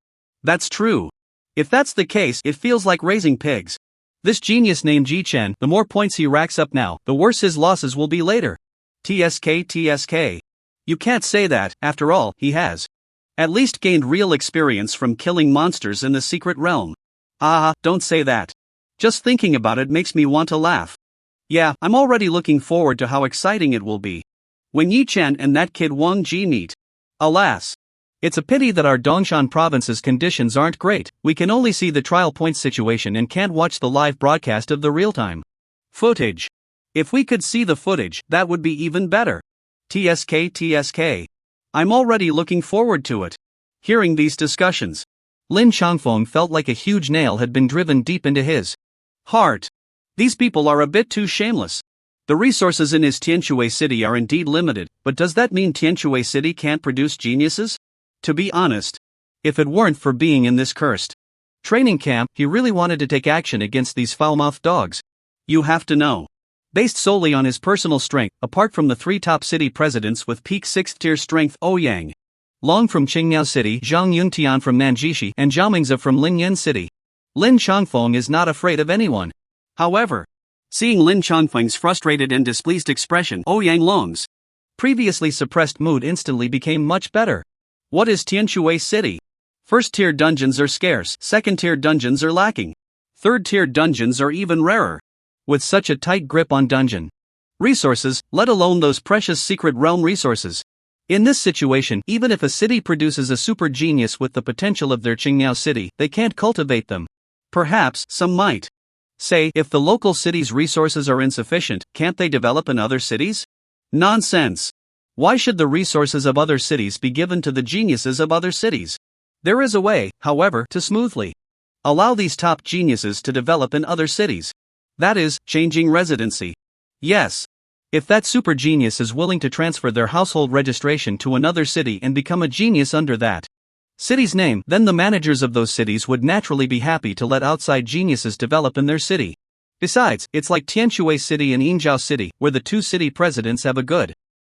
That's true. If that's the case, it feels like raising pigs. This genius named Ji Chen, the more points he racks up now, the worse his losses will be later. TSK. You can't say that, after all, he has at least gained real experience from killing monsters in the secret realm. Don't say that. Just thinking about it makes me want to laugh. Yeah, I'm already looking forward to how exciting it will be when Yi Chen and that kid Wang Ji meet. Alas. It's a pity that our Dongshan province's conditions aren't great. We can only see the trial points situation and can't watch the live broadcast of the real-time footage. If we could see the footage, that would be even better. TSK. I'm already looking forward to it. Hearing these discussions, Lin Changfeng felt like a huge nail had been driven deep into his heart. These people are a bit too shameless. The resources in his Tianshui City are indeed limited, but does that mean Tianshui City can't produce geniuses? To be honest, if it weren't for being in this cursed training camp, he really wanted to take action against these foul-mouthed dogs. You have to know. Based solely on his personal strength, apart from the three top city presidents with peak 6th tier strength Ouyang Long from Qingyao City, Zhang Yuntian from Nanjishi, and Zhao Mingzi from Linyan City, Lin Changfeng is not afraid of anyone. However, seeing Lin Changfeng's frustrated and displeased expression, Ouyang Long's previously suppressed mood instantly became much better. What is Tianshui City? First-tier dungeons are scarce, second-tier dungeons are lacking, third-tier dungeons are even rarer. With such a tight grip on dungeon resources, let alone those precious secret realm resources. In this situation, even if a city produces a super genius with the potential of their Qingyao City, they can't cultivate them. Perhaps, some might say, if the local city's resources are insufficient, can't they develop in other cities? Nonsense. Why should the resources of other cities be given to the geniuses of other cities? There is a way, however, to smoothly allow these top geniuses to develop in other cities. That is, changing residency. Yes. If that super genius is willing to transfer their household registration to another city and become a genius under that city's name, then the managers of those cities would naturally be happy to let outside geniuses develop in their city. Besides, it's like Tianshui City and Yinzhou City, where the two city presidents have a good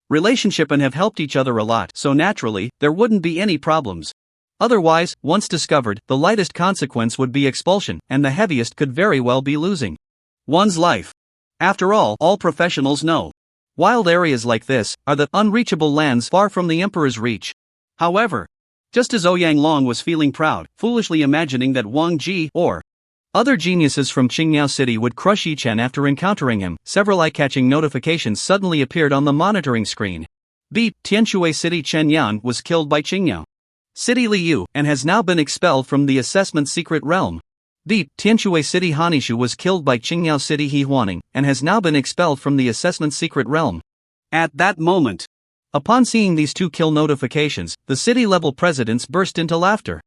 relationship and have helped each other a lot, so naturally, there wouldn't be any problems. Otherwise, once discovered, the lightest consequence would be expulsion, and the heaviest could very well be losing one's life. After all professionals know, wild areas like this are the unreachable lands far from the emperor's reach. However, just as Ouyang Long was feeling proud, foolishly imagining that Wang Ji or other geniuses from Qingyao City would crush Yi Chen after encountering him, several eye-catching notifications suddenly appeared on the monitoring screen. Beep, Tianshui City Chen Yan was killed by Qingyao City Liu and has now been expelled from the assessment secret realm. Beep, Tianshui City Hanishu was killed by Qingyao City He Huaning and has now been expelled from the assessment secret realm. At that moment, upon seeing these two kill notifications, the city-level presidents burst into laughter.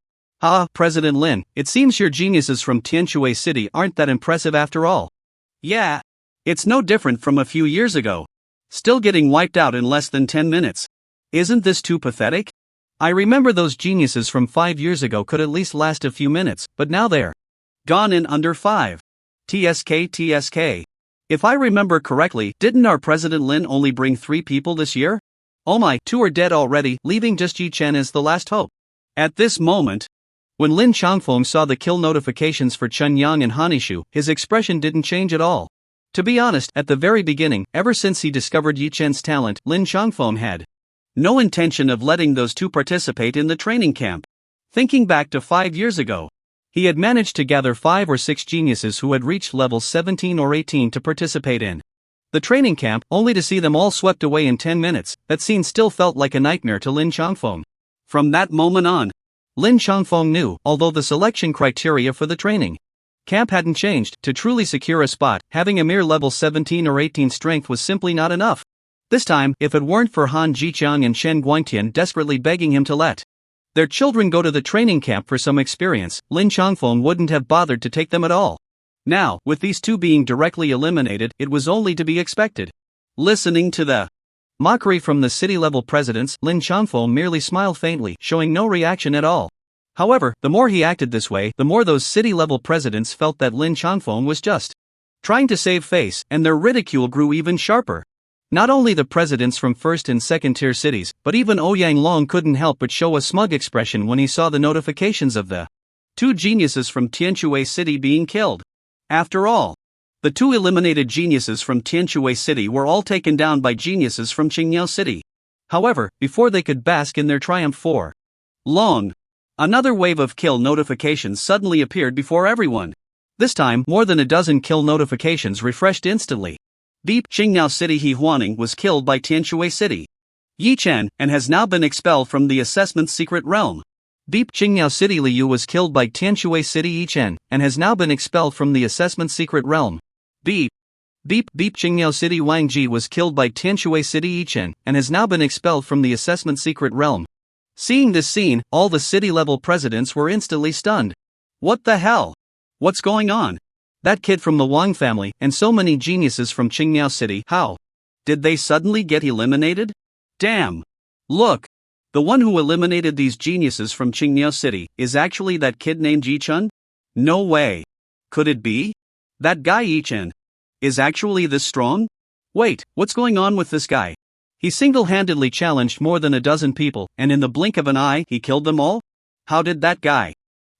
President Lin, it seems your geniuses from Tianshui City aren't that impressive after all. Yeah. It's no different from a few years ago. still getting wiped out in less than 10 minutes. Isn't this too pathetic? I remember those geniuses from 5 years ago could at least last a few minutes, but now they're gone in under 5. TSK. If I remember correctly, didn't our President Lin only bring 3 people this year? Oh my, 2 are dead already, leaving just Yi Chen as the last hope. At this moment, when Lin Changfeng saw the kill notifications for Chen Yang and Hanishu, his expression didn't change at all. To be honest, at the very beginning, ever since he discovered Yi Chen's talent, Lin Changfeng had no intention of letting those 2 participate in the training camp. Thinking back to 5 years ago, he had managed to gather 5 or 6 geniuses who had reached level 17 or 18 to participate in the training camp, only to see them all swept away in 10 minutes. That scene still felt like a nightmare to Lin Changfeng. From that moment on, Lin Changfeng knew, although the selection criteria for the training camp hadn't changed, to truly secure a spot, having a mere level 17 or 18 strength was simply not enough. This time, if it weren't for Han Jiqiang and Shen Guangtian desperately begging him to let their children go to the training camp for some experience, Lin Changfeng wouldn't have bothered to take them at all. Now, with these 2 being directly eliminated, it was only to be expected. Listening to the mockery from the city-level presidents, Lin Changfeng merely smiled faintly, showing no reaction at all. However, the more he acted this way, the more those city-level presidents felt that Lin Changfeng was just trying to save face, and their ridicule grew even sharper. Not only the presidents from first and second-tier cities, but even Ouyang Long couldn't help but show a smug expression when he saw the notifications of the 2 geniuses from Tianshui City being killed. After all, the 2 eliminated geniuses from Tianshui City were all taken down by geniuses from Qingyao City. However, before they could bask in their triumph for long, another wave of kill notifications suddenly appeared before everyone. This time, more than a dozen kill notifications refreshed instantly. Beep, Qingyao City He Huaning was killed by Tianshui City Yi Chen, and has now been expelled from the assessment secret realm. Beep, Qingyao City Liu was killed by Tianshui City Yi Chen, and has now been expelled from the assessment secret realm. Beep, Qingyao City Wang Ji was killed by Tianshui City Yi Chen, and has now been expelled from the assessment secret realm. Seeing this scene, all the city-level presidents were instantly stunned. What the hell? What's going on? That kid from the Wang family, and so many geniuses from Qingyao City, how did they suddenly get eliminated? Damn! Look! The one who eliminated these geniuses from Qingyao City is actually that kid named Yi Chen? No way! Could it be? That guy Yi Chen is actually this strong? Wait, what's going on with this guy? He single-handedly challenged more than a dozen people, and in the blink of an eye, he killed them all? How did that guy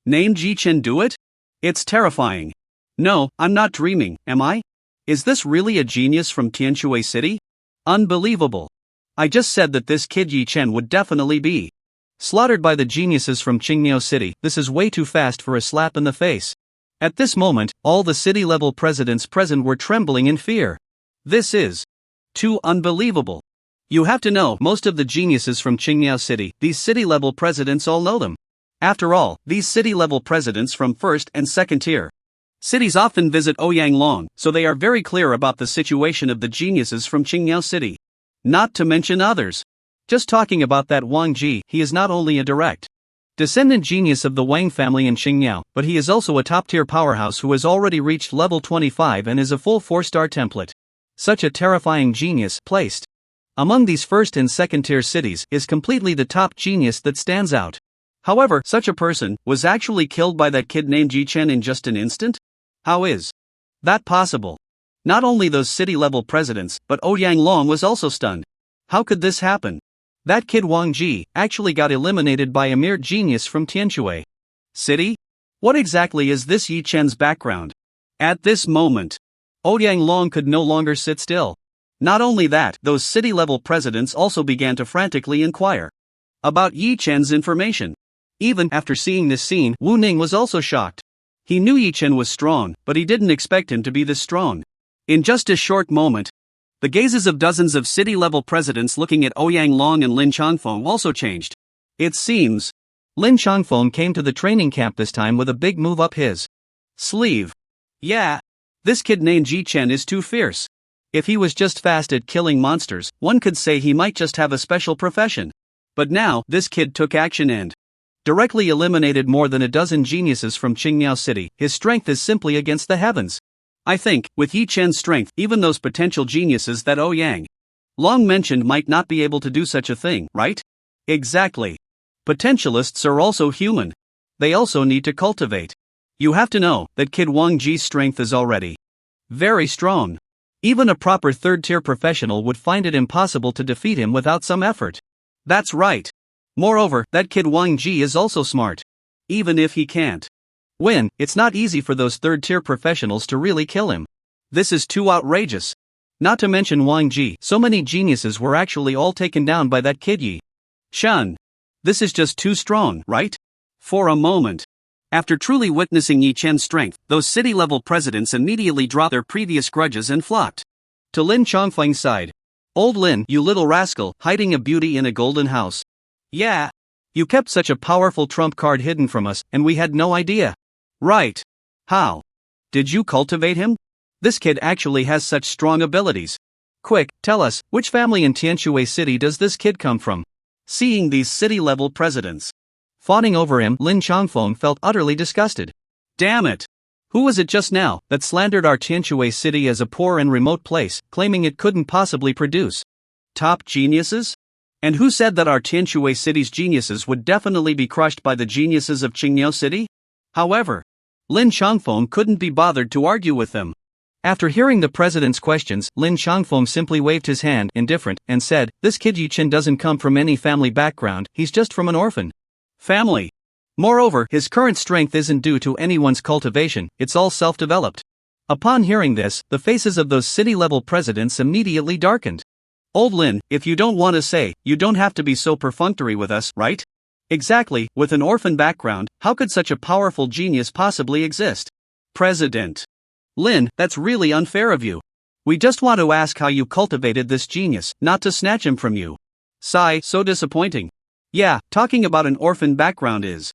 named Yi Chen do it? It's terrifying. No, I'm not dreaming, am I? Is this really a genius from Tianshui City? Unbelievable. I just said that this kid Yi Chen would definitely be slaughtered by the geniuses from Qingyao City. This is way too fast for a slap in the face. At this moment, all the city-level presidents present were trembling in fear. This is too unbelievable. You have to know, most of the geniuses from Qingyao City, these city-level presidents all know them. After all, these city-level presidents from first and second tier cities often visit Ouyang Long, so they are very clear about the situation of the geniuses from Qingyao City. Not to mention others. Just talking about that Wang Ji, he is not only a direct descendant genius of the Wang family in Qingyao, but he is also a top-tier powerhouse who has already reached level 25 and is a full 4-star template. Such a terrifying genius, placed among these first and second-tier cities, is completely the top genius that stands out. However, such a person was actually killed by that kid named Yi Chen in just an instant? How is that possible? Not only those city-level presidents, but Ouyang Long was also stunned. How could this happen? That kid Wang Ji actually got eliminated by a mere genius from Tianshui City? What exactly is this Yi Chen's background? At this moment, Ouyang Long could no longer sit still. Not only that, those city-level presidents also began to frantically inquire about Yi Chen's information. Even after seeing this scene, Wu Ning was also shocked. He knew Yi Chen was strong, but he didn't expect him to be this strong. In just a short moment, the gazes of dozens of city-level presidents looking at Ouyang Long and Lin Changfeng also changed. It seems Lin Changfeng came to the training camp this time with a big move up his sleeve. Yeah, this kid named Yi Chen is too fierce. If he was just fast at killing monsters, one could say he might just have a special profession. But now, this kid took action and directly eliminated more than a dozen geniuses from Qingyao City. His strength is simply against the heavens. I think, with Yi Chen's strength, even those potential geniuses that Ouyang Long mentioned might not be able to do such a thing, right? Exactly. Potentialists are also human. They also need to cultivate. You have to know that Kid Wang Ji's strength is already very strong. Even a proper third-tier professional would find it impossible to defeat him without some effort. That's right. Moreover, that Kid Wang Ji is also smart. Even if he can't win, it's not easy for those third-tier professionals to really kill him. This is too outrageous. Not to mention Wang Ji, so many geniuses were actually all taken down by that Kid Yi Shun. This is just too strong, right? For a moment. After truly witnessing Yi Chen's strength, those city-level presidents immediately dropped their previous grudges and flocked to Lin Chongfeng's side. Old Lin, you little rascal, hiding a beauty in a golden house. Yeah. You kept such a powerful trump card hidden from us, and we had no idea. Right. How? Did you cultivate him? This kid actually has such strong abilities. Quick, tell us, which family in Tianshui City does this kid come from? Seeing these city-level presidents fawning over him, Lin Chongfeng felt utterly disgusted. Damn it! Who was it just now that slandered our Tianshui City as a poor and remote place, claiming it couldn't possibly produce top geniuses? And who said that our Tianshui City's geniuses would definitely be crushed by the geniuses of Qingyao City? However, Lin Chongfeng couldn't be bothered to argue with them. After hearing the president's questions, Lin Chongfeng simply waved his hand, indifferent, and said, "This kid Yi Chen doesn't come from any family background, he's just from an orphan family. Moreover, his current strength isn't due to anyone's cultivation, it's all self-developed." Upon hearing this, the faces of those city-level presidents immediately darkened. Old Lin, if you don't want to say, you don't have to be so perfunctory with us, right? Exactly, with an orphan background, how could such a powerful genius possibly exist? President Lin, that's really unfair of you. We just want to ask how you cultivated this genius, not to snatch him from you. Sigh, so disappointing. Yeah, talking about an orphan background is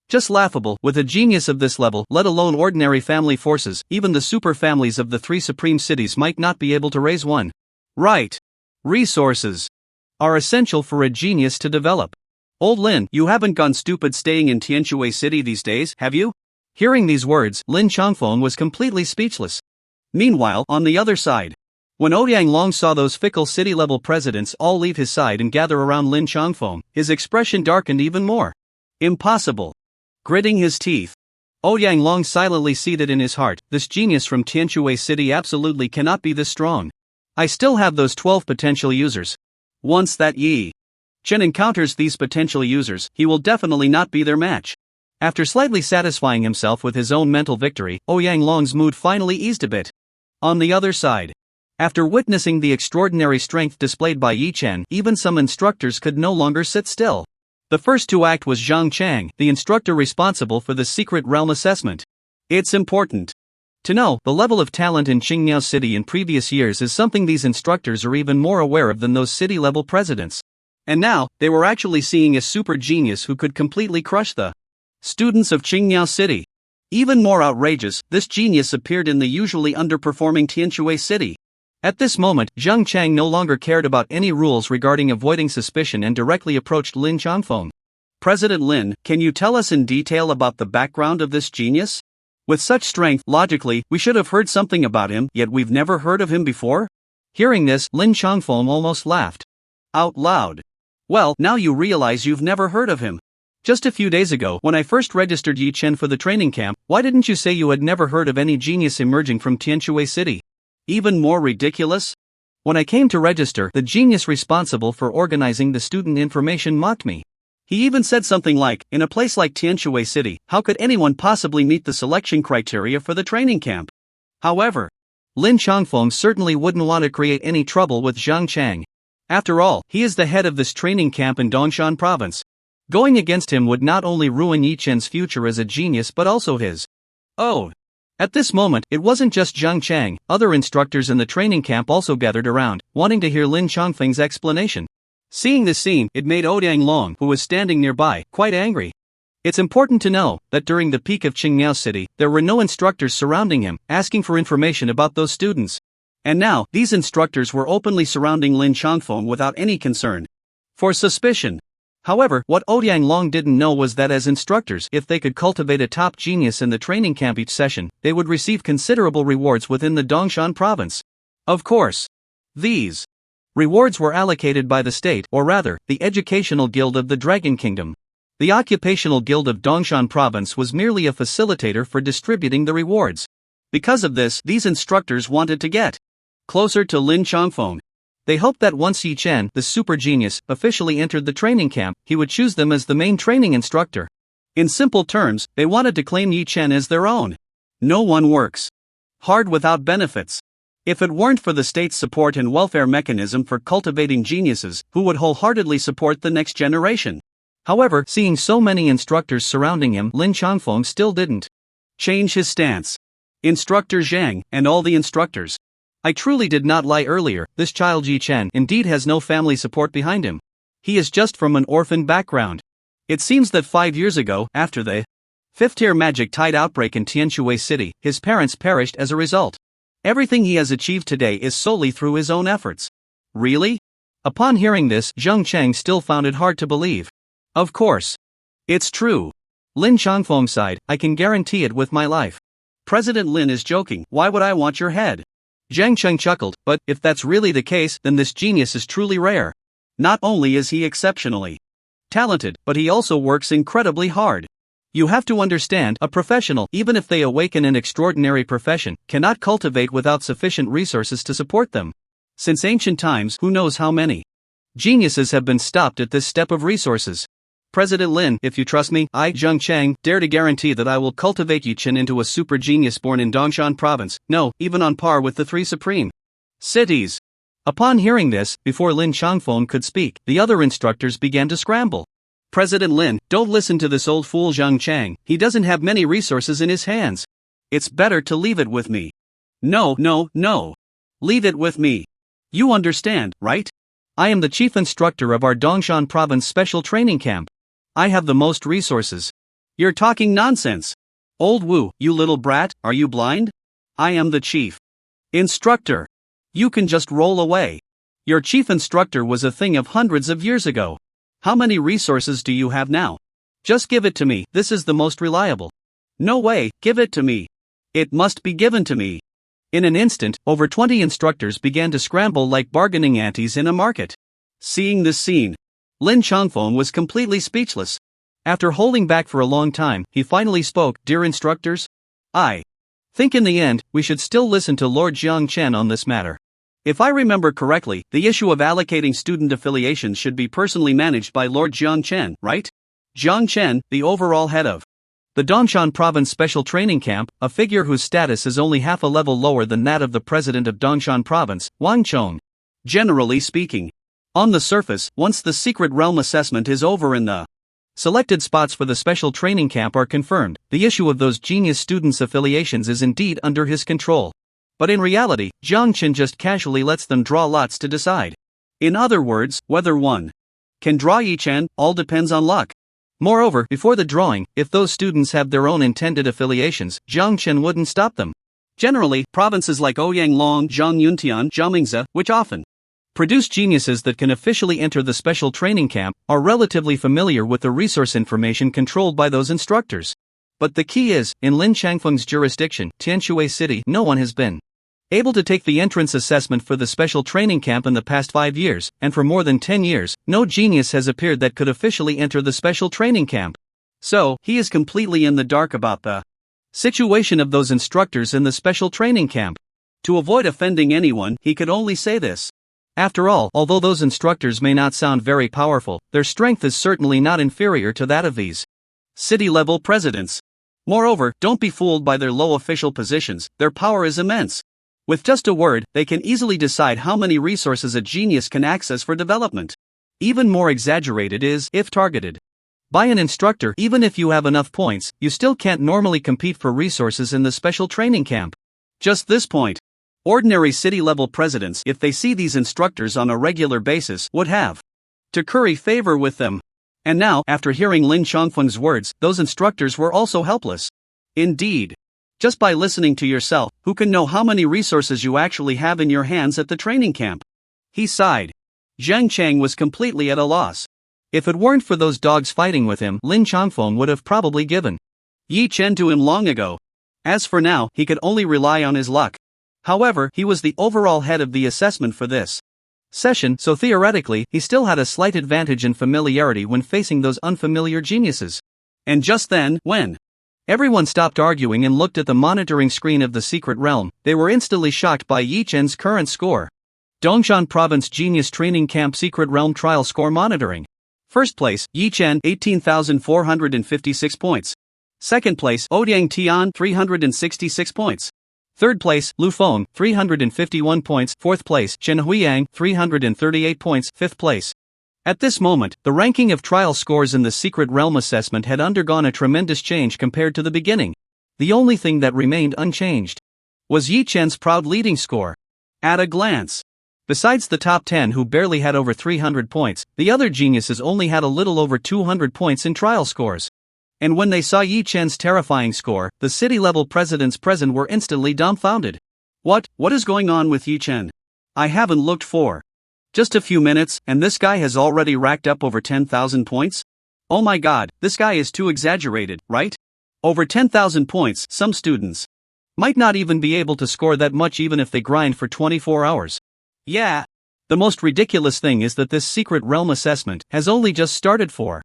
just laughable. With a genius of this level, let alone ordinary family forces, even the super families of the three supreme cities might not be able to raise one. Right. Resources are essential for a genius to develop. Old Lin, you haven't gone stupid staying in Tianshui City these days, have you? Hearing these words, Lin Chongfeng was completely speechless. Meanwhile, on the other side, when Ouyang Long saw those fickle city-level presidents all leave his side and gather around Lin Chongfeng, his expression darkened even more. Impossible. Gritting his teeth, Ouyang Long silently seated in his heart, this genius from Tianshui City absolutely cannot be this strong. I still have those 12 potential users. Once that Yi Chen encounters these potential users, he will definitely not be their match. After slightly satisfying himself with his own mental victory, Ouyang Long's mood finally eased a bit. On the other side, after witnessing the extraordinary strength displayed by Yi Chen, even some instructors could no longer sit still. The first to act was Zhang Chang, the instructor responsible for the secret realm assessment. It's important to know the level of talent in Qingyao City in previous years is something these instructors are even more aware of than those city-level presidents. And now, they were actually seeing a super genius who could completely crush the students of Qingyao City. Even more outrageous, this genius appeared in the usually underperforming Tianshui City. At this moment, Zhang Chang no longer cared about any rules regarding avoiding suspicion and directly approached Lin Chongfeng. President Lin, can you tell us in detail about the background of this genius? With such strength, logically, we should have heard something about him, yet we've never heard of him before? Hearing this, Lin Chongfeng almost laughed out loud. Well, now you realize you've never heard of him. Just a few days ago, when I first registered Yi Chen for the training camp, why didn't you say you had never heard of any genius emerging from Tianshui City? Even more ridiculous? When I came to register, the genius responsible for organizing the student information mocked me. He even said something like, in a place like Tianshui City, how could anyone possibly meet the selection criteria for the training camp? However, Lin Chongfeng certainly wouldn't want to create any trouble with Zhang Chang. After all, he is the head of this training camp in Dongshan province. Going against him would not only ruin Yi Chen's future as a genius but also his. Oh. At this moment, it wasn't just Zhang Chang, other instructors in the training camp also gathered around, wanting to hear Lin Chongfeng's explanation. Seeing this scene, it made Ouyang Long, who was standing nearby, quite angry. It's important to know that during the peak of Qingyao City, there were no instructors surrounding him, asking for information about those students. And now, these instructors were openly surrounding Lin Chongfeng without any concern for suspicion. However, what Ouyang Long didn't know was that as instructors, if they could cultivate a top genius in the training camp each session, they would receive considerable rewards within the Dongshan province. Of course, these Rewards were allocated by the state, or rather, the Educational Guild of the Dragon Kingdom. The Occupational Guild of Dongshan Province was merely a facilitator for distributing the rewards. Because of this, these instructors wanted to get closer to Lin Changfeng. They hoped that once Yi Chen, the super genius, officially entered the training camp, he would choose them as the main training instructor. In simple terms, they wanted to claim Yi Chen as their own. No one works hard without benefits. If it weren't for the state's support and welfare mechanism for cultivating geniuses, who would wholeheartedly support the next generation? However, seeing so many instructors surrounding him, Lin Changfeng still didn't change his stance. Instructor Zhang, and all the instructors. I truly did not lie earlier, this child Yi Chen indeed has no family support behind him. He is just from an orphan background. It seems that 5 years ago, after the fifth-tier magic tide outbreak in Tianshui City, his parents perished as a result. Everything he has achieved today is solely through his own efforts. Really? Upon hearing this, Zheng Cheng still found it hard to believe. Of course. It's true. Lin Changfeng sighed, I can guarantee it with my life. President Lin is joking, why would I want your head? Zheng Cheng chuckled, but if that's really the case, then this genius is truly rare. Not only is he exceptionally talented, but he also works incredibly hard. You have to understand, a professional, even if they awaken an extraordinary profession, cannot cultivate without sufficient resources to support them. Since ancient times, who knows how many geniuses have been stopped at this step of resources. President Lin, if you trust me, I, Zheng Cheng, dare to guarantee that I will cultivate Yi Chen into a super genius born in Dongshan Province, no, even on par with the 3 supreme cities. Upon hearing this, before Lin Changfeng could speak, the other instructors began to scramble. President Lin, don't listen to this old fool Zheng Cheng, he doesn't have many resources in his hands. It's better to leave it with me. No. Leave it with me. You understand, right? I am the chief instructor of our Dongshan Province special training camp. I have the most resources. You're talking nonsense. Old Wu, you little brat, are you blind? I am the chief instructor. You can just roll away. Your chief instructor was a thing of hundreds of years ago. How many resources do you have now? Just give it to me, this is the most reliable. No way, give it to me. It must be given to me. In an instant, over 20 instructors began to scramble like bargaining antis in a market. Seeing this scene, Lin Changfeng was completely speechless. After holding back for a long time, he finally spoke, Dear instructors, I think in the end, we should still listen to Lord Jiang Chen on this matter. If I remember correctly, the issue of allocating student affiliations should be personally managed by Lord Jiang Chen, right? Jiang Chen, the overall head of the Dongshan Province Special Training Camp, a figure whose status is only half a level lower than that of the president of Dongshan Province, Wang Chong. Generally speaking, on the surface, once the secret realm assessment is over and the selected spots for the special training camp are confirmed, the issue of those genius students' affiliations is indeed under his control. But in reality, Jiang Chen just casually lets them draw lots to decide. In other words, whether one can draw Yi Chen, all depends on luck. Moreover, before the drawing, if those students have their own intended affiliations, Jiang Chen wouldn't stop them. Generally, provinces like Ouyang Long, Zhang Yuntian, Jiamingze, which often produce geniuses that can officially enter the special training camp, are relatively familiar with the resource information controlled by those instructors. But the key is, in Lin Changfeng's jurisdiction, Tianshui City, no one has been able to take the entrance assessment for the special training camp in the past 5 years, and for more than 10 years, no genius has appeared that could officially enter the special training camp. So, he is completely in the dark about the situation of those instructors in the special training camp. To avoid offending anyone, he could only say this. After all, although those instructors may not sound very powerful, their strength is certainly not inferior to that of these city-level presidents. Moreover, don't be fooled by their low official positions, their power is immense. With just a word, they can easily decide how many resources a genius can access for development. Even more exaggerated is, if targeted by an instructor, even if you have enough points, you still can't normally compete for resources in the special training camp. Just this point. Ordinary city-level presidents, if they see these instructors on a regular basis, would have to curry favor with them. And now, after hearing Lin Changfeng's words, those instructors were also helpless. Indeed. Just by listening to yourself, who can know how many resources you actually have in your hands at the training camp? He sighed. Zheng Cheng was completely at a loss. If it weren't for those dogs fighting with him, Lin Changfeng would have probably given Yi Chen to him long ago. As for now, he could only rely on his luck. However, he was the overall head of the assessment for this session, so theoretically, he still had a slight advantage in familiarity when facing those unfamiliar geniuses. And just then, when everyone stopped arguing and looked at the monitoring screen of the secret realm, they were instantly shocked by Yi Chen's current score. Dongshan Province Genius Training Camp Secret Realm Trial Score Monitoring. First place, Yi Chen, 18,456 points. Second place, Ouyang Tian, 366 points. Third place, Lu Feng, 351 points. Fourth place, Chen Huiyang, 338 points. Fifth place. At this moment, the ranking of trial scores in the Secret Realm assessment had undergone a tremendous change compared to the beginning. The only thing that remained unchanged was Yi Chen's proud leading score. At a glance, besides the top 10 who barely had over 300 points, the other geniuses only had a little over 200 points in trial scores. And when they saw Yi Chen's terrifying score, the city-level presidents present were instantly dumbfounded. What is going on with Yi Chen? I haven't looked for just a few minutes, and this guy has already racked up over 10,000 points? Oh my god, this guy is too exaggerated, right? Over 10,000 points, some students might not even be able to score that much even if they grind for 24 hours. Yeah. The most ridiculous thing is that this secret realm assessment has only just started for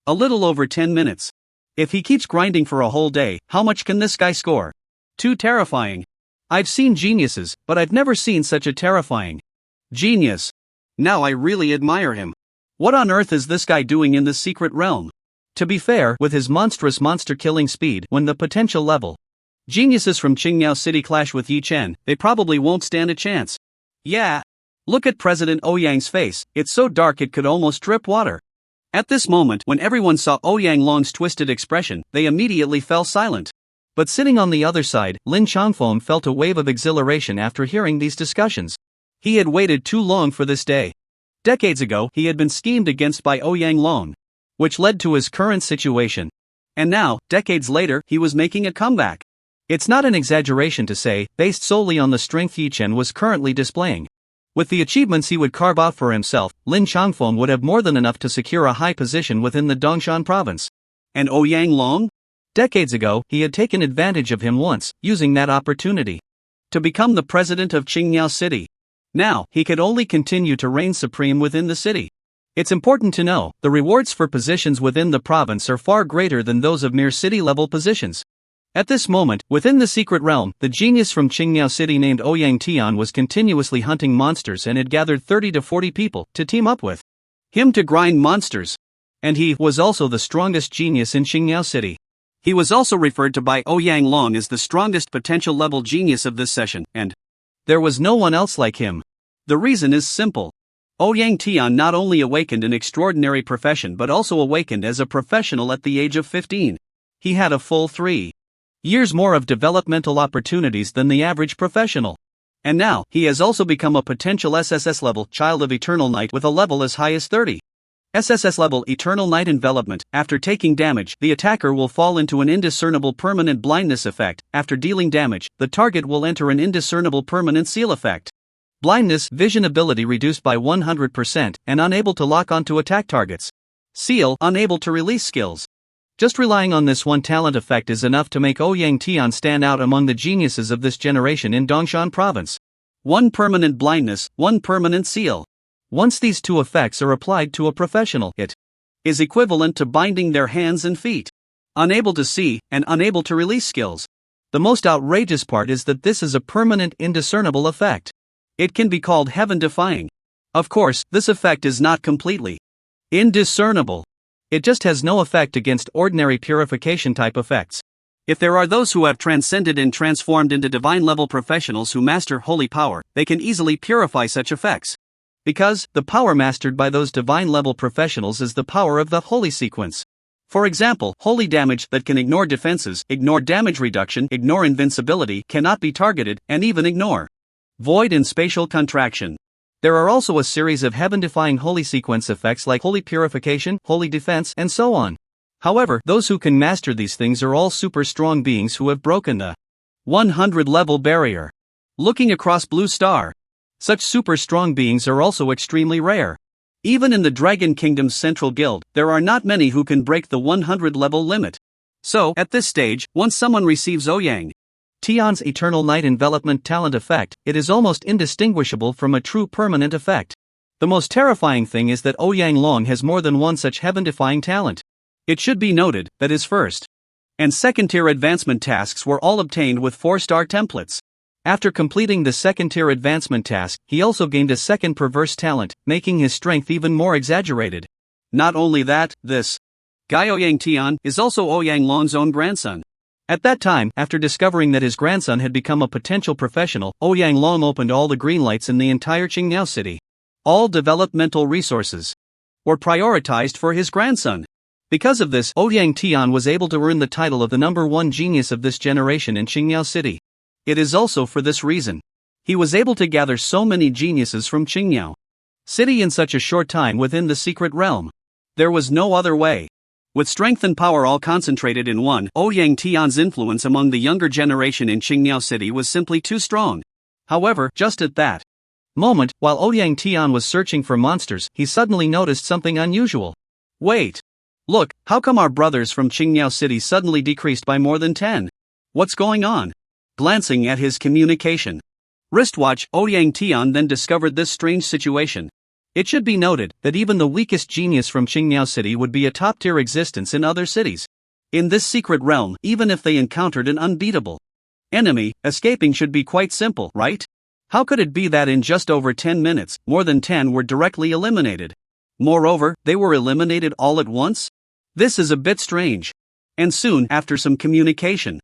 a little over 10 minutes. If he keeps grinding for a whole day, how much can this guy score? Too terrifying. I've seen geniuses, but I've never seen such a terrifying genius. Now I really admire him. What on earth is this guy doing in this secret realm? To be fair, with his monstrous monster-killing speed, when the potential level geniuses from Qingyao City clash with Yi Chen, they probably won't stand a chance. Yeah. Look at President Ouyang's face, it's so dark it could almost drip water. At this moment, when everyone saw Ouyang Long's twisted expression, they immediately fell silent. But sitting on the other side, Lin Changfeng felt a wave of exhilaration after hearing these discussions. He had waited too long for this day. Decades ago, he had been schemed against by Ouyang Long, which led to his current situation. And now, decades later, he was making a comeback. It's not an exaggeration to say, based solely on the strength Yi Chen was currently displaying. With the achievements he would carve out for himself, Lin Changfeng would have more than enough to secure a high position within the Dongshan province. And Ouyang Long? Decades ago, he had taken advantage of him once, using that opportunity to become the president of Qingyao City. Now, he could only continue to reign supreme within the city. It's important to know, the rewards for positions within the province are far greater than those of mere city-level positions. At this moment, within the secret realm, the genius from Qingyao City named Ouyang Tian was continuously hunting monsters and had gathered 30 to 40 people to team up with him to grind monsters. And he was also the strongest genius in Qingyao City. He was also referred to by Ouyang Long as the strongest potential level genius of this session, and there was no one else like him. The reason is simple. Ouyang Tian not only awakened an extraordinary profession but also awakened as a professional at the age of 15. He had a full 3 years more of developmental opportunities than the average professional. And now, he has also become a potential SSS level Child of Eternal Night with a level as high as 30. SSS level Eternal Night Envelopment. After taking damage, the attacker will fall into an indiscernible permanent blindness effect. After dealing damage, the target will enter an indiscernible permanent seal effect. Blindness, vision ability reduced by 100% and unable to lock onto attack targets. Seal, unable to release skills. Just relying on this one talent effect is enough to make Ouyang Tian stand out among the geniuses of this generation in Dongshan province. 1 permanent blindness, 1 permanent seal. Once these 2 effects are applied to a professional, it is equivalent to binding their hands and feet. Unable to see, and unable to release skills. The most outrageous part is that this is a permanent indiscernible effect. It can be called heaven-defying. Of course, this effect is not completely indiscernible. It just has no effect against ordinary purification-type effects. If there are those who have transcended and transformed into divine-level professionals who master holy power, they can easily purify such effects. Because, the power mastered by those divine-level professionals is the power of the holy sequence. For example, holy damage that can ignore defenses, ignore damage reduction, ignore invincibility, cannot be targeted, and even ignore void and spatial contraction. There are also a series of heaven-defying holy sequence effects like holy purification, holy defense, and so on. However, those who can master these things are all super strong beings who have broken the 100-level barrier. Looking across Blue Star, such super strong beings are also extremely rare. Even in the Dragon Kingdom's Central Guild, there are not many who can break the 100-level limit. So, at this stage, once someone receives Ouyang Tian's Eternal Night Envelopment talent effect, it is almost indistinguishable from a true permanent effect. The most terrifying thing is that Ouyang Long has more than one such heaven-defying talent. It should be noted that his first and second-tier advancement tasks were all obtained with 4-star templates. After completing the second-tier advancement task, he also gained a second perverse talent, making his strength even more exaggerated. Not only that, this guy Ouyang Tian is also Ouyang Long's own grandson. At that time, after discovering that his grandson had become a potential professional, Ouyang Long opened all the green lights in the entire Qingyao city. All developmental resources were prioritized for his grandson. Because of this, Ouyang Tian was able to earn the title of the #1 genius of this generation in Qingyao city. It is also for this reason he was able to gather so many geniuses from Qingyao city in such a short time within the secret realm. There was no other way. With strength and power all concentrated in one, Ouyang Tian's influence among the younger generation in Qingyao city was simply too strong. However, just at that moment, while Ouyang Tian was searching for monsters, he suddenly noticed something unusual. Wait! Look, how come our brothers from Qingyao city suddenly decreased by more than 10? What's going on? Glancing at his communication wristwatch, Ouyang Tian then discovered this strange situation. It should be noted that even the weakest genius from Qingyao city would be a top-tier existence in other cities. In this secret realm, even if they encountered an unbeatable enemy, escaping should be quite simple, right? How could it be that in just over 10 minutes, more than 10 were directly eliminated? Moreover, they were eliminated all at once? This is a bit strange. And soon, after some communication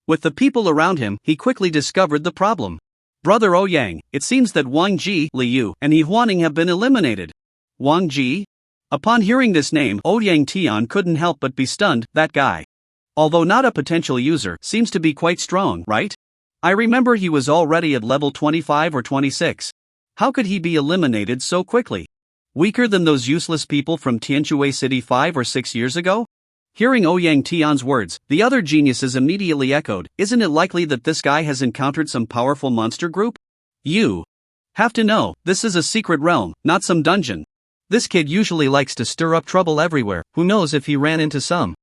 with the people around him, he quickly discovered the problem. Brother Ouyang, it seems that Wang Ji, Liu, and Yi Huaning have been eliminated. Wang Ji? Upon hearing this name, Ouyang Tian couldn't help but be stunned. That guy, although not a potential user, seems to be quite strong, right? I remember he was already at level 25 or 26. How could he be eliminated so quickly? Weaker than those useless people from Tianshui City 5 or 6 years ago? Hearing Ouyang Tian's words, the other geniuses immediately echoed, isn't it likely that this guy has encountered some powerful monster group? You have to know, this is a secret realm, not some dungeon. This kid usually likes to stir up trouble everywhere, who knows if he ran into some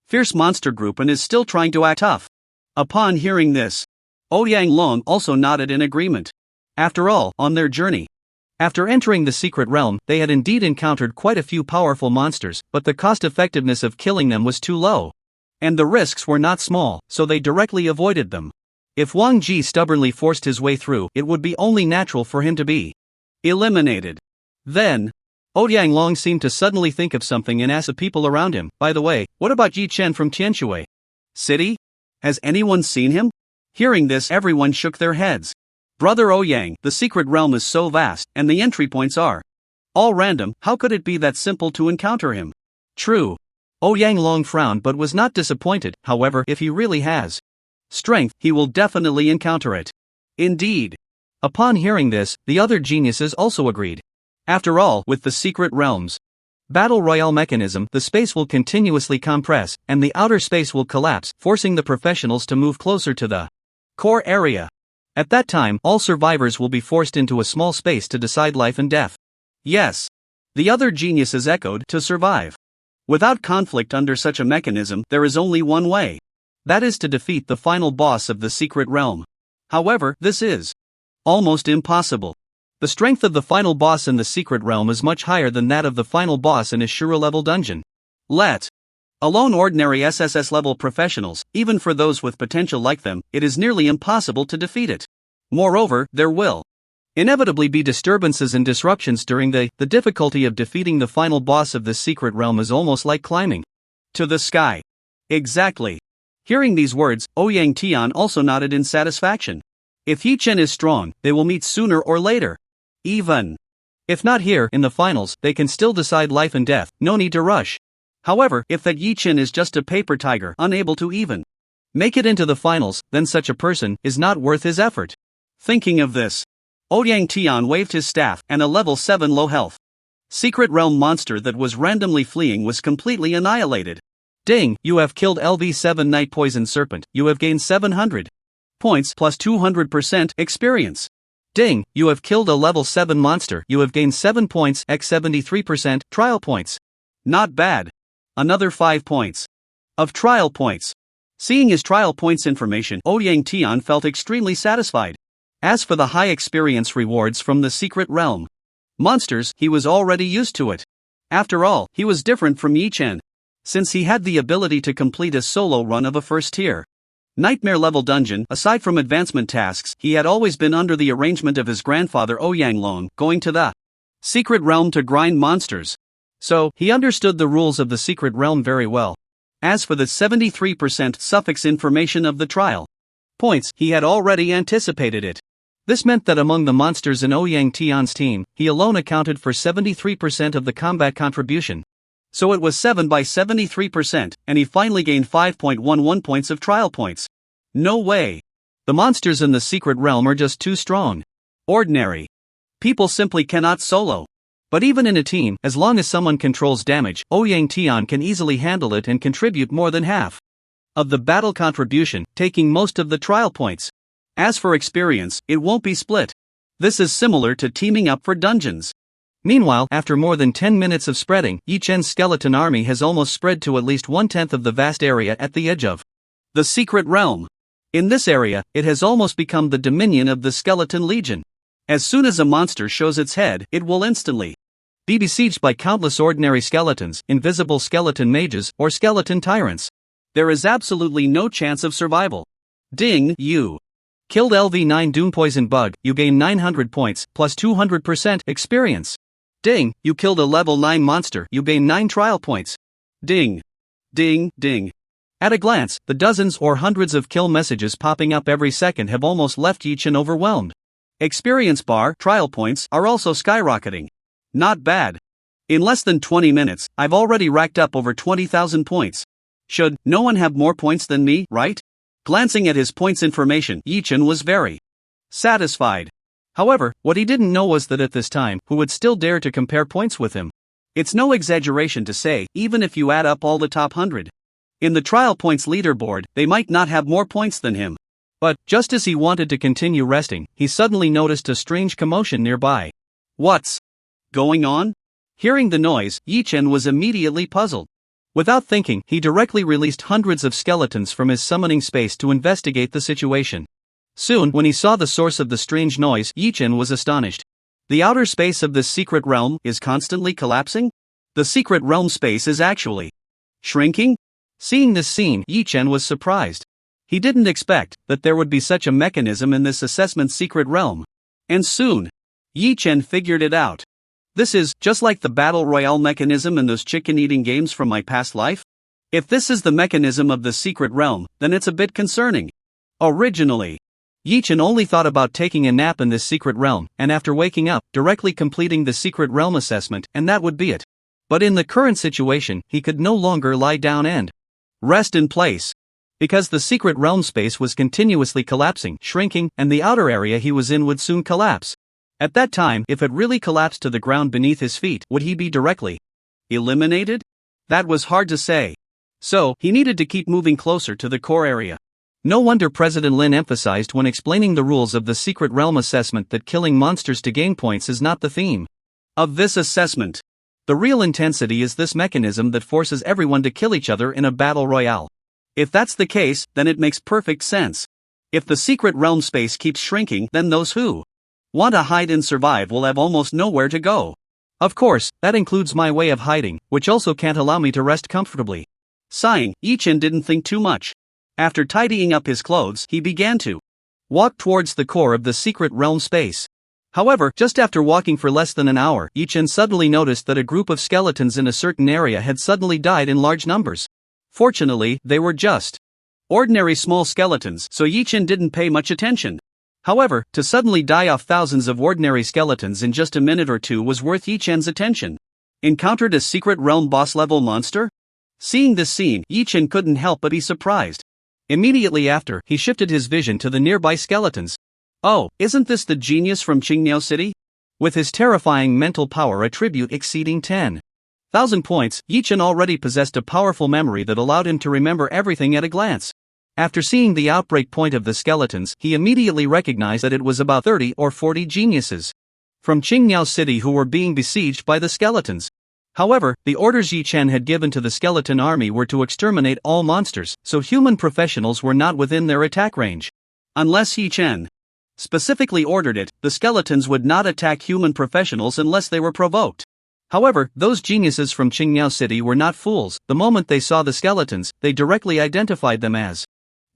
fierce monster group and is still trying to act tough. Upon hearing this, Ouyang Long also nodded in agreement. After all, on their journey, after entering the secret realm, they had indeed encountered quite a few powerful monsters, but the cost-effectiveness of killing them was too low. And the risks were not small, so they directly avoided them. If Wang Ji stubbornly forced his way through, it would be only natural for him to be eliminated. Then, Ouyang Long seemed to suddenly think of something and asked the people around him, by the way, what about Yi Chen from Tianshui City? Has anyone seen him? Hearing this, everyone shook their heads. Brother Ouyang, the secret realm is so vast, and the entry points are all random. How could it be that simple to encounter him? True. Ouyang Long frowned but was not disappointed. However, if he really has strength, he will definitely encounter it. Indeed. Upon hearing this, the other geniuses also agreed. After all, with the secret realm's battle royale mechanism, the space will continuously compress, and the outer space will collapse, forcing the professionals to move closer to the core area. At that time, all survivors will be forced into a small space to decide life and death. Yes. The other geniuses echoed, to survive without conflict under such a mechanism, there is only one way. That is to defeat the final boss of the secret realm. However, this is almost impossible. The strength of the final boss in the secret realm is much higher than that of the final boss in a Shura-level dungeon. Let alone ordinary SSS-level professionals, even for those with potential like them, it is nearly impossible to defeat it. Moreover, there will inevitably be disturbances and disruptions during the difficulty of defeating the final boss of this secret realm is almost like climbing to the sky. Exactly. Hearing these words, Ouyang Tian also nodded in satisfaction. If Yi Chen is strong, they will meet sooner or later. Even if not here, in the finals, they can still decide life and death, no need to rush. However, if that Yi Chen is just a paper tiger, unable to even make it into the finals, then such a person is not worth his effort. Thinking of this, Ouyang Tian waved his staff, and a level 7 low health secret realm monster that was randomly fleeing was completely annihilated. Ding, you have killed LV7 Night Poison Serpent, you have gained 700 points plus 200% experience. Ding, you have killed a level 7 monster, you have gained 7 points x 73% trial points. Not bad. Another 5 points of trial points. Seeing his trial points information, Ouyang Tian felt extremely satisfied. As for the high experience rewards from the secret realm, Monsters, he was already used to it. After all, he was different from Yi Chen, since he had the ability to complete a solo run of a first tier nightmare level dungeon. Aside from advancement tasks, he had always been under the arrangement of his grandfather Ouyang Long, going to the secret realm to grind monsters. So, he understood the rules of the secret realm very well. As for the 73% suffix information of the trial points, he had already anticipated it. This meant that among the monsters in Ouyang Tian's team, he alone accounted for 73% of the combat contribution. So it was 7 by 73%, and he finally gained 5.11 points of trial points. No way. The monsters in the secret realm are just too strong. Ordinary people simply cannot solo. But even in a team, as long as someone controls damage, Ouyang Tian can easily handle it and contribute more than half of the battle contribution, taking most of the trial points. As for experience, it won't be split. This is similar to teaming up for dungeons. Meanwhile, after more than 10 minutes of spreading, Yi Chen's skeleton army has almost spread to at least 1/10 of the vast area at the edge of the secret realm. In this area, it has almost become the dominion of the skeleton legion. As soon as a monster shows its head, it will instantly be besieged by countless ordinary skeletons, invisible skeleton mages, or skeleton tyrants. There is absolutely no chance of survival. Ding, you killed LV9 Doom Poison Bug, you gain 900 points, plus 200% experience. Ding, you killed a level 9 monster, you gain 9 trial points. Ding. Ding, ding. At a glance, the dozens or hundreds of kill messages popping up every second have almost left Yi Chen overwhelmed. Experience bar, trial points, are also skyrocketing. Not bad. In less than 20 minutes, I've already racked up over 20,000 points. Should no one have more points than me, right? Glancing at his points information, Yi Chen was very satisfied. However, what he didn't know was that at this time, who would still dare to compare points with him? It's no exaggeration to say, even if you add up all the top 100 in the trial points leaderboard, they might not have more points than him. But, just as he wanted to continue resting, he suddenly noticed a strange commotion nearby. What's going on? Hearing the noise, Yi Chen was immediately puzzled. Without thinking, he directly released hundreds of skeletons from his summoning space to investigate the situation. Soon, when he saw the source of the strange noise, Yi Chen was astonished. The outer space of this secret realm is constantly collapsing? The secret realm space is actually shrinking? Seeing this scene, Yi Chen was surprised. He didn't expect that there would be such a mechanism in this assessment secret realm. And soon, Yi Chen figured it out. This is just like the battle royale mechanism in those chicken-eating games from my past life. If this is the mechanism of the secret realm, then it's a bit concerning. Originally, Yi Chen only thought about taking a nap in this secret realm, and after waking up, directly completing the secret realm assessment, and that would be it. But in the current situation, he could no longer lie down and rest in place, because the secret realm space was continuously collapsing, shrinking, and the outer area he was in would soon collapse. At that time, if it really collapsed to the ground beneath his feet, would he be directly eliminated? That was hard to say. So, he needed to keep moving closer to the core area. No wonder President Lin emphasized when explaining the rules of the secret realm assessment that killing monsters to gain points is not the theme of this assessment. The real intensity is this mechanism that forces everyone to kill each other in a battle royale. If that's the case, then it makes perfect sense. If the secret realm space keeps shrinking, then those who want to hide and survive will have almost nowhere to go. Of course, that includes my way of hiding, which also can't allow me to rest comfortably. Sighing, Yi Chen didn't think too much. After tidying up his clothes, he began to walk towards the core of the secret realm space. However, just after walking for less than an hour, Yi Chen suddenly noticed that a group of skeletons in a certain area had suddenly died in large numbers. Fortunately, they were just ordinary small skeletons, so Yi Chen didn't pay much attention. However, to suddenly die off thousands of ordinary skeletons in just a minute or two was worth Yi Chen's attention. Encountered a secret realm boss-level monster? Seeing this scene, Yi Chen couldn't help but be surprised. Immediately after, he shifted his vision to the nearby skeletons. Oh, isn't this the genius from Qingniao City? With his terrifying mental power attribute exceeding 10,000 points, Yi Chen already possessed a powerful memory that allowed him to remember everything at a glance. After seeing the outbreak point of the skeletons, he immediately recognized that it was about 30 or 40 geniuses from Qingniao City who were being besieged by the skeletons. However, the orders Yi Chen had given to the skeleton army were to exterminate all monsters, so human professionals were not within their attack range. Unless Yi Chen specifically ordered it, the skeletons would not attack human professionals unless they were provoked. However, those geniuses from Qingmiao City were not fools. The moment they saw the skeletons, they directly identified them as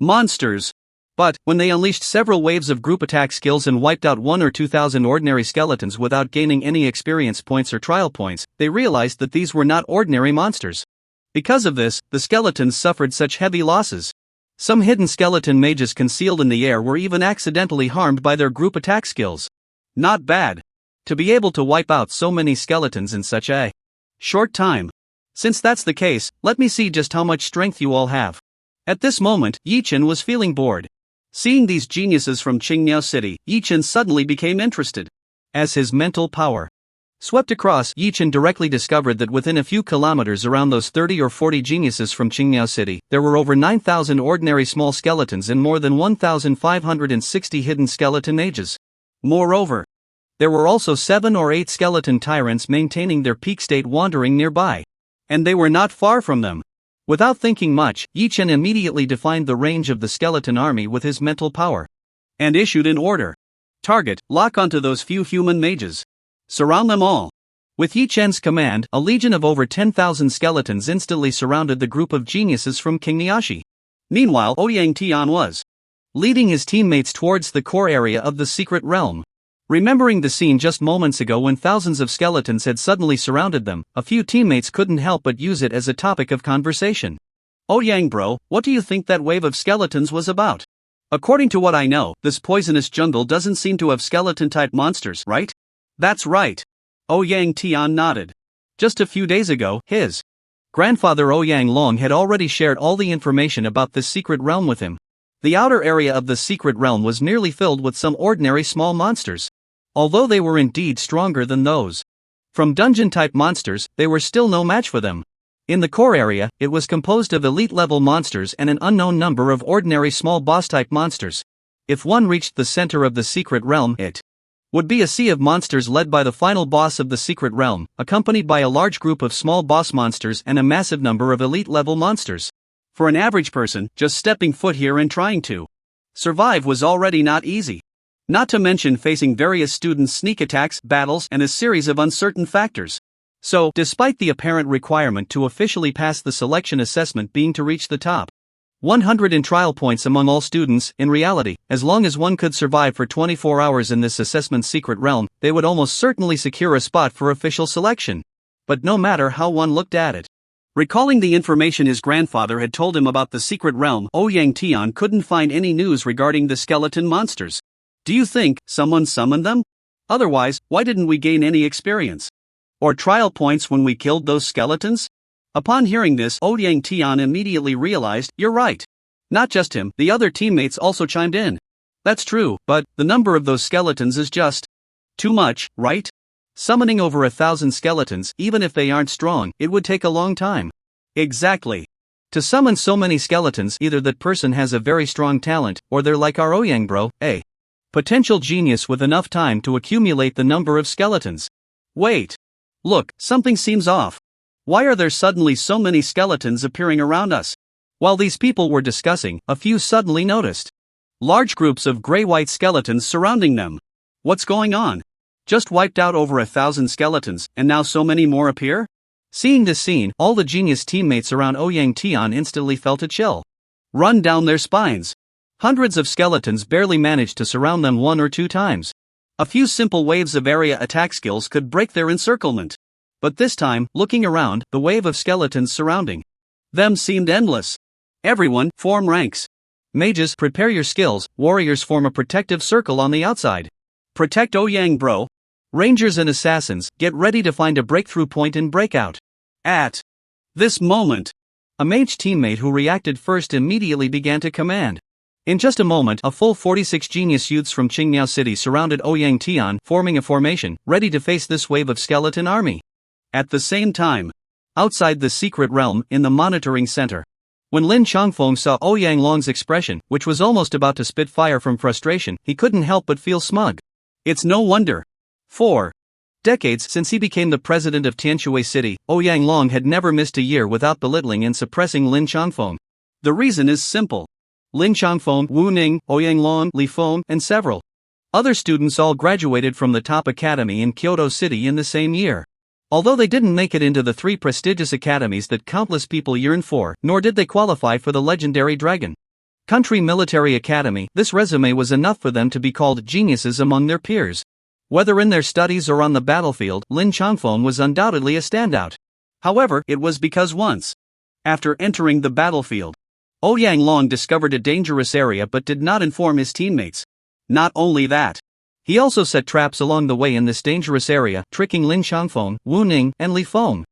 monsters. But, when they unleashed several waves of group attack skills and wiped out 1 or 2,000 ordinary skeletons without gaining any experience points or trial points, they realized that these were not ordinary monsters. Because of this, the skeletons suffered such heavy losses. Some hidden skeleton mages concealed in the air were even accidentally harmed by their group attack skills. Not bad. To be able to wipe out so many skeletons in such a short time. Since that's the case, let me see just how much strength you all have. At this moment, Yichen was feeling bored. Seeing these geniuses from Qingmiao City, Yichen suddenly became interested. As his mental power swept across, Yichen directly discovered that within a few kilometers around those 30 or 40 geniuses from Qingmiao City, there were over 9,000 ordinary small skeletons and more than 1,560 hidden skeleton mages. Moreover, there were also 7 or 8 skeleton tyrants maintaining their peak state wandering nearby. And they were not far from them. Without thinking much, Yichen immediately defined the range of the skeleton army with his mental power. And issued an order. Target, lock onto those few human mages. Surround them all. With Yichen's command, a legion of over 10,000 skeletons instantly surrounded the group of geniuses from Qingmiashi. Meanwhile, Ouyang Tian was leading his teammates towards the core area of the secret realm. Remembering the scene just moments ago when thousands of skeletons had suddenly surrounded them, a few teammates couldn't help but use it as a topic of conversation. Ouyang bro, what do you think that wave of skeletons was about? According to what I know, this poisonous jungle doesn't seem to have skeleton-type monsters, right? That's right. Ouyang Tian nodded. Just a few days ago, his grandfather Ouyang Long had already shared all the information about this secret realm with him. The outer area of the secret realm was nearly filled with some ordinary small monsters. Although they were indeed stronger than those from dungeon-type monsters, they were still no match for them. In the core area, it was composed of elite-level monsters and an unknown number of ordinary small boss-type monsters. If one reached the center of the secret realm, it would be a sea of monsters led by the final boss of the secret realm, accompanied by a large group of small boss monsters and a massive number of elite-level monsters. For an average person, just stepping foot here and trying to survive was already not easy. Not to mention facing various students' sneak attacks, battles, and a series of uncertain factors. So, despite the apparent requirement to officially pass the selection assessment being to reach the top 100 in trial points among all students, in reality, as long as one could survive for 24 hours in this assessment's secret realm, they would almost certainly secure a spot for official selection. But no matter how one looked at it, recalling the information his grandfather had told him about the secret realm, Ouyang Tian couldn't find any news regarding the skeleton monsters. Do you think someone summoned them? Otherwise, why didn't we gain any experience or trial points when we killed those skeletons? Upon hearing this, Ouyang Tian immediately realized, you're right. Not just him, the other teammates also chimed in. That's true, but the number of those skeletons is just too much, right? Summoning over 1,000 skeletons, even if they aren't strong, it would take a long time. Exactly. To summon so many skeletons, either that person has a very strong talent, or they're like our Ouyang bro, a potential genius with enough time to accumulate the number of skeletons. Wait. Look, something seems off. Why are there suddenly so many skeletons appearing around us? While these people were discussing, a few suddenly noticed large groups of gray-white skeletons surrounding them. What's going on? Just wiped out over 1,000 skeletons, and now so many more appear? Seeing this scene, all the genius teammates around Ouyang Tian instantly felt a chill run down their spines. Hundreds of skeletons barely managed to surround them 1 or 2 times. A few simple waves of area attack skills could break their encirclement. But this time, looking around, the wave of skeletons surrounding them seemed endless. Everyone, form ranks. Mages, prepare your skills. Warriors, form a protective circle on the outside. Protect Ouyang bro. Rangers and assassins, get ready to find a breakthrough point in breakout. At this moment, a mage teammate who reacted first immediately began to command. In just a moment, a full 46 genius youths from Qingmiao City surrounded Ouyang Tian, forming a formation, ready to face this wave of skeleton army. At the same time, outside the secret realm, in the monitoring center, when Lin Changfeng saw Ouyang Long's expression, which was almost about to spit fire from frustration, he couldn't help but feel smug. It's no wonder. 4 decades since he became the president of Tianshui City, Ouyang Long had never missed a year without belittling and suppressing Lin Changfeng. The reason is simple. Lin Changfeng, Wu Ning, Ouyang Long, Li Feng, and several Other students all graduated from the top academy in Kyoto City in the same year. Although they didn't make it into the 3 prestigious academies that countless people yearn for, nor did they qualify for the legendary Dragon Country Military Academy, this resume was enough for them to be called geniuses among their peers. Whether in their studies or on the battlefield, Lin Changfeng was undoubtedly a standout. However, it was because once, after entering the battlefield, Ouyang Long discovered a dangerous area but did not inform his teammates. Not only that, he also set traps along the way in this dangerous area, tricking Lin Changfeng, Wu Ning, and Li Feng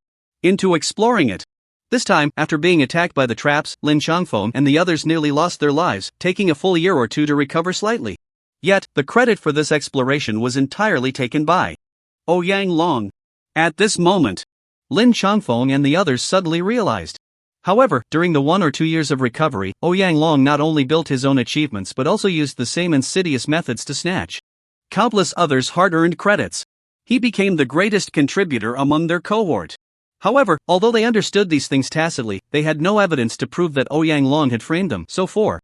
into exploring it. This time, after being attacked by the traps, Lin Changfeng and the others nearly lost their lives, taking a full year or 2 to recover slightly. Yet, the credit for this exploration was entirely taken by Ouyang Long. At this moment, Lin Changfeng and the others suddenly realized. However, during the 1 or 2 years of recovery, Ouyang Long not only built his own achievements but also used the same insidious methods to snatch countless others' hard-earned credits. He became the greatest contributor among their cohort. However, although they understood these things tacitly, they had no evidence to prove that Ouyang Long had framed them, so for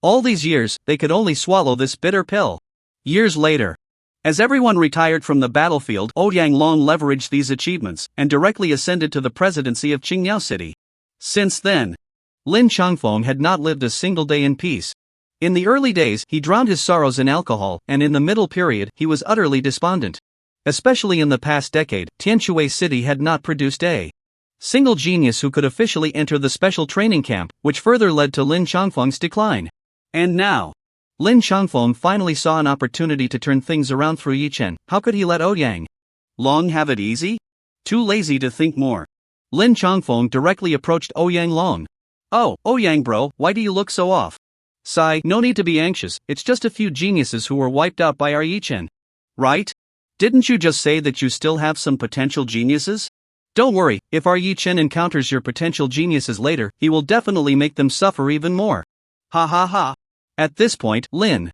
all these years, they could only swallow this bitter pill. Years later, as everyone retired from the battlefield, Ouyang Long leveraged these achievements and directly ascended to the presidency of Qingyao City. Since then, Lin Changfeng had not lived a single day in peace. In the early days, he drowned his sorrows in alcohol, and in the middle period, he was utterly despondent. Especially in the past decade, Tianshui City had not produced a single genius who could officially enter the special training camp, which further led to Lin Changfeng's decline. And now, Lin Changfeng finally saw an opportunity to turn things around through Yichen. How could he let Ouyang Long have it easy? Too lazy to think more. Lin Changfeng directly approached Ouyang Long. "Oh, Ouyang bro, why do you look so off?" "Sigh, no need to be anxious, it's just a few geniuses who were wiped out by our Yichen." "Right? Didn't you just say that you still have some potential geniuses?" "Don't worry, if our Yichen encounters your potential geniuses later, he will definitely make them suffer even more." Ha ha ha. At this point, Lin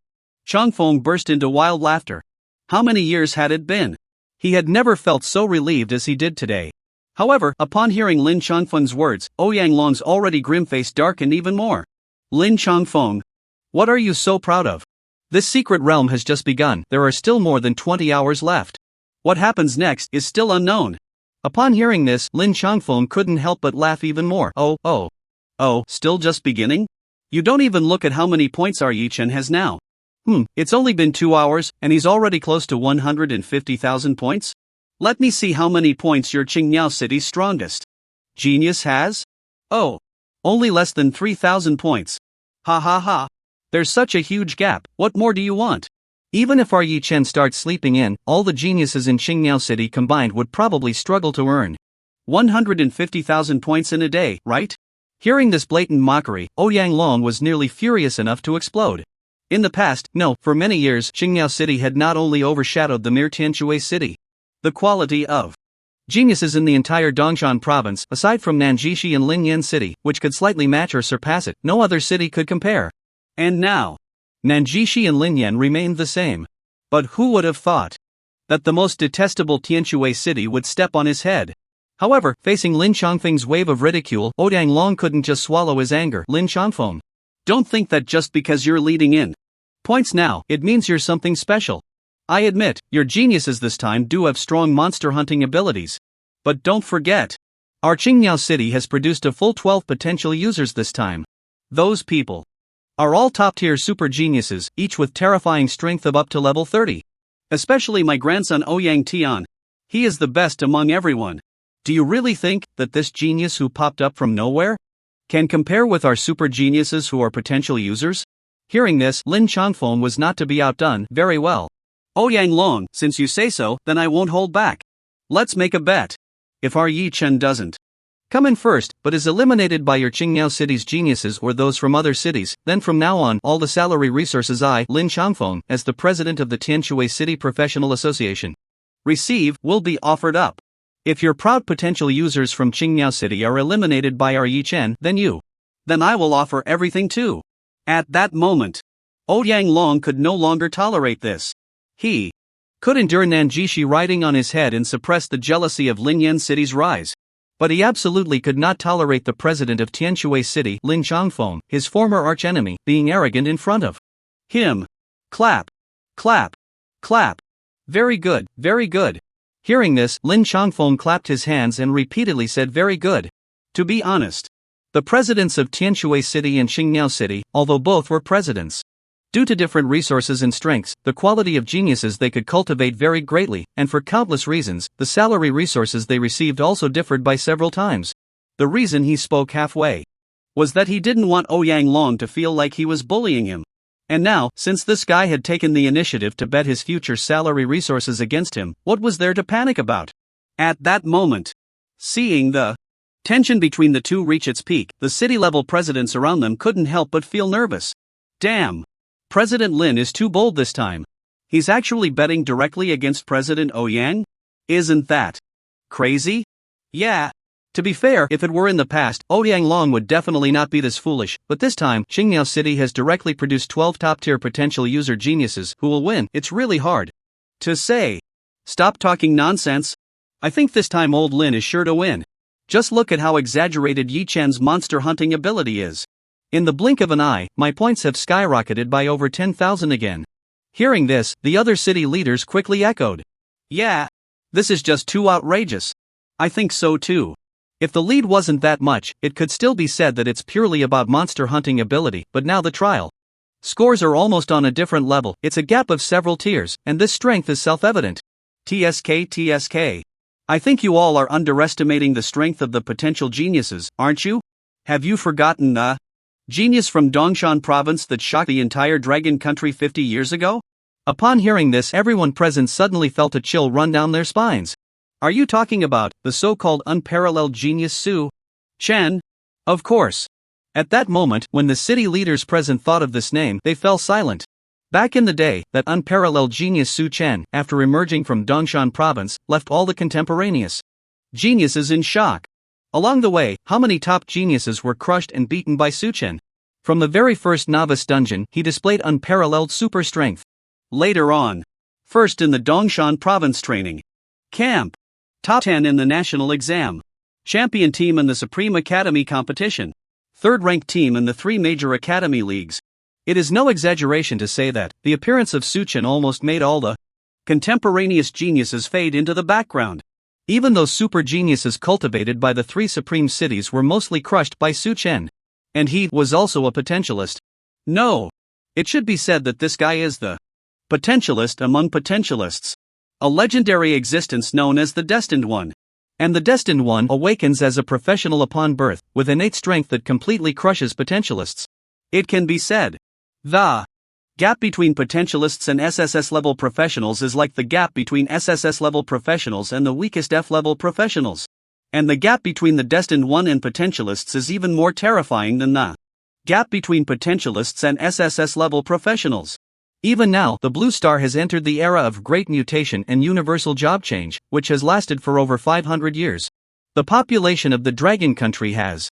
Changfeng burst into wild laughter. How many years had it been? He had never felt so relieved as he did today. However, upon hearing Lin Changfeng's words, Ouyang Long's already grim face darkened even more. "Lin Changfeng, what are you so proud of? This secret realm has just begun, there are still more than 20 hours left. What happens next is still unknown." Upon hearing this, Lin Changfeng couldn't help but laugh even more. Oh, still just beginning? You don't even look at how many points our Yichen has now. It's only been 2 hours, and he's already close to 150,000 points? Let me see how many points your Qingyao City's strongest genius has? Oh, only less than 3,000 points. Ha ha ha. There's such a huge gap, what more do you want? Even if our Yichen starts sleeping in, all the geniuses in Qingyao City combined would probably struggle to earn 150,000 points in a day, right? Hearing this blatant mockery, Ouyang Long was nearly furious enough to explode. In the past, for many years, Qingyao City had not only overshadowed the mere Tianshui City. The quality of geniuses in the entire Dongshan province, aside from Nanjishi and Linyan City, which could slightly match or surpass it, no other city could compare. And now, Nanjishi and Linyan remained the same. But who would have thought that the most detestable Tianshui City would step on his head? However, facing Lin Changfeng's wave of ridicule, Ouyang Long couldn't just swallow his anger. "Lin Changfeng, don't think that just because you're leading in points now, it means you're something special. I admit, your geniuses this time do have strong monster hunting abilities. But don't forget, our Qingyao City has produced a full 12 potential users this time. Those people are all top-tier super geniuses, each with terrifying strength of up to level 30. Especially my grandson Ouyang Tian. He is the best among everyone. Do you really think that this genius who popped up from nowhere can compare with our super geniuses who are potential users?" Hearing this, Lin Changfeng was not to be outdone. "Very well. Ouyang Long, since you say so, then I won't hold back. Let's make a bet. If our Yichen doesn't come in first, but is eliminated by your Qingyao City's geniuses or those from other cities, then from now on, all the salary resources I, Lin Changfeng, as the president of the Tianshui City Professional Association, receive, will be offered up. If your proud potential users from Qingyao City are eliminated by our Yichen, then I will offer everything too." At that moment, Ouyang Long could no longer tolerate this. He could endure Nanjishi riding on his head and suppress the jealousy of Linyan City's rise. But he absolutely could not tolerate the president of Tianshui City, Lin Changfeng, his former archenemy, being arrogant in front of him. Clap. Clap. Clap. Very good, very good. Hearing this, Lin Changfeng clapped his hands and repeatedly said very good. To be honest, the presidents of Tianshui City and Qingmiao City, although both were presidents, due to different resources and strengths, the quality of geniuses they could cultivate varied greatly, and for countless reasons, the salary resources they received also differed by several times. The reason he spoke halfway was that he didn't want Ouyang Long to feel like he was bullying him. And now, since this guy had taken the initiative to bet his future salary resources against him, what was there to panic about? At that moment, seeing the tension between the two reach its peak, the city-level presidents around them couldn't help but feel nervous. Damn! President Lin is too bold this time. He's actually betting directly against President Ouyang? Isn't that crazy? Yeah. To be fair, if it were in the past, Ouyang Long would definitely not be this foolish, but this time, Qingmiao City has directly produced 12 top-tier potential user geniuses who will win. It's really hard to say. Stop talking nonsense. I think this time old Lin is sure to win. Just look at how exaggerated Yi Chen's monster hunting ability is. In the blink of an eye, my points have skyrocketed by over 10,000 again. Hearing this, the other city leaders quickly echoed. Yeah. This is just too outrageous. I think so too. If the lead wasn't that much, it could still be said that it's purely about monster hunting ability, but now the trial scores are almost on a different level. It's a gap of several tiers, and this strength is self-evident. TSK. I think you all are underestimating the strength of the potential geniuses, aren't you? Have you forgotten the genius from Dongshan province that shocked the entire dragon country 50 years ago? Upon hearing this, everyone present suddenly felt a chill run down their spines. Are you talking about the so-called unparalleled genius Su Chen? Of course. At that moment, when the city leaders present thought of this name, they fell silent. Back in the day, that unparalleled genius Su Chen, after emerging from Dongshan province, left all the contemporaneous geniuses in shock. Along the way, how many top geniuses were crushed and beaten by Su Chen? From the very first novice dungeon, he displayed unparalleled super strength. Later on, first in the Dongshan province training camp, top 10 in the national exam, champion team in the Supreme Academy competition, third-ranked team in the 3 major academy leagues. It is no exaggeration to say that the appearance of Su Chen almost made all the contemporaneous geniuses fade into the background. Even those super geniuses cultivated by the 3 supreme cities were mostly crushed by Su Chen. And he was also a potentialist. No. It should be said that this guy is the potentialist among potentialists. A legendary existence known as the Destined One. And the Destined One awakens as a professional upon birth, with innate strength that completely crushes potentialists. It can be said, the gap between potentialists and SSS-level professionals is like the gap between SSS-level professionals and the weakest F-level professionals. And the gap between the Destined One and potentialists is even more terrifying than the gap between potentialists and SSS-level professionals. Even now, the Blue Star has entered the era of great mutation and universal job change, which has lasted for over 500 years. The population of the Dragon Country has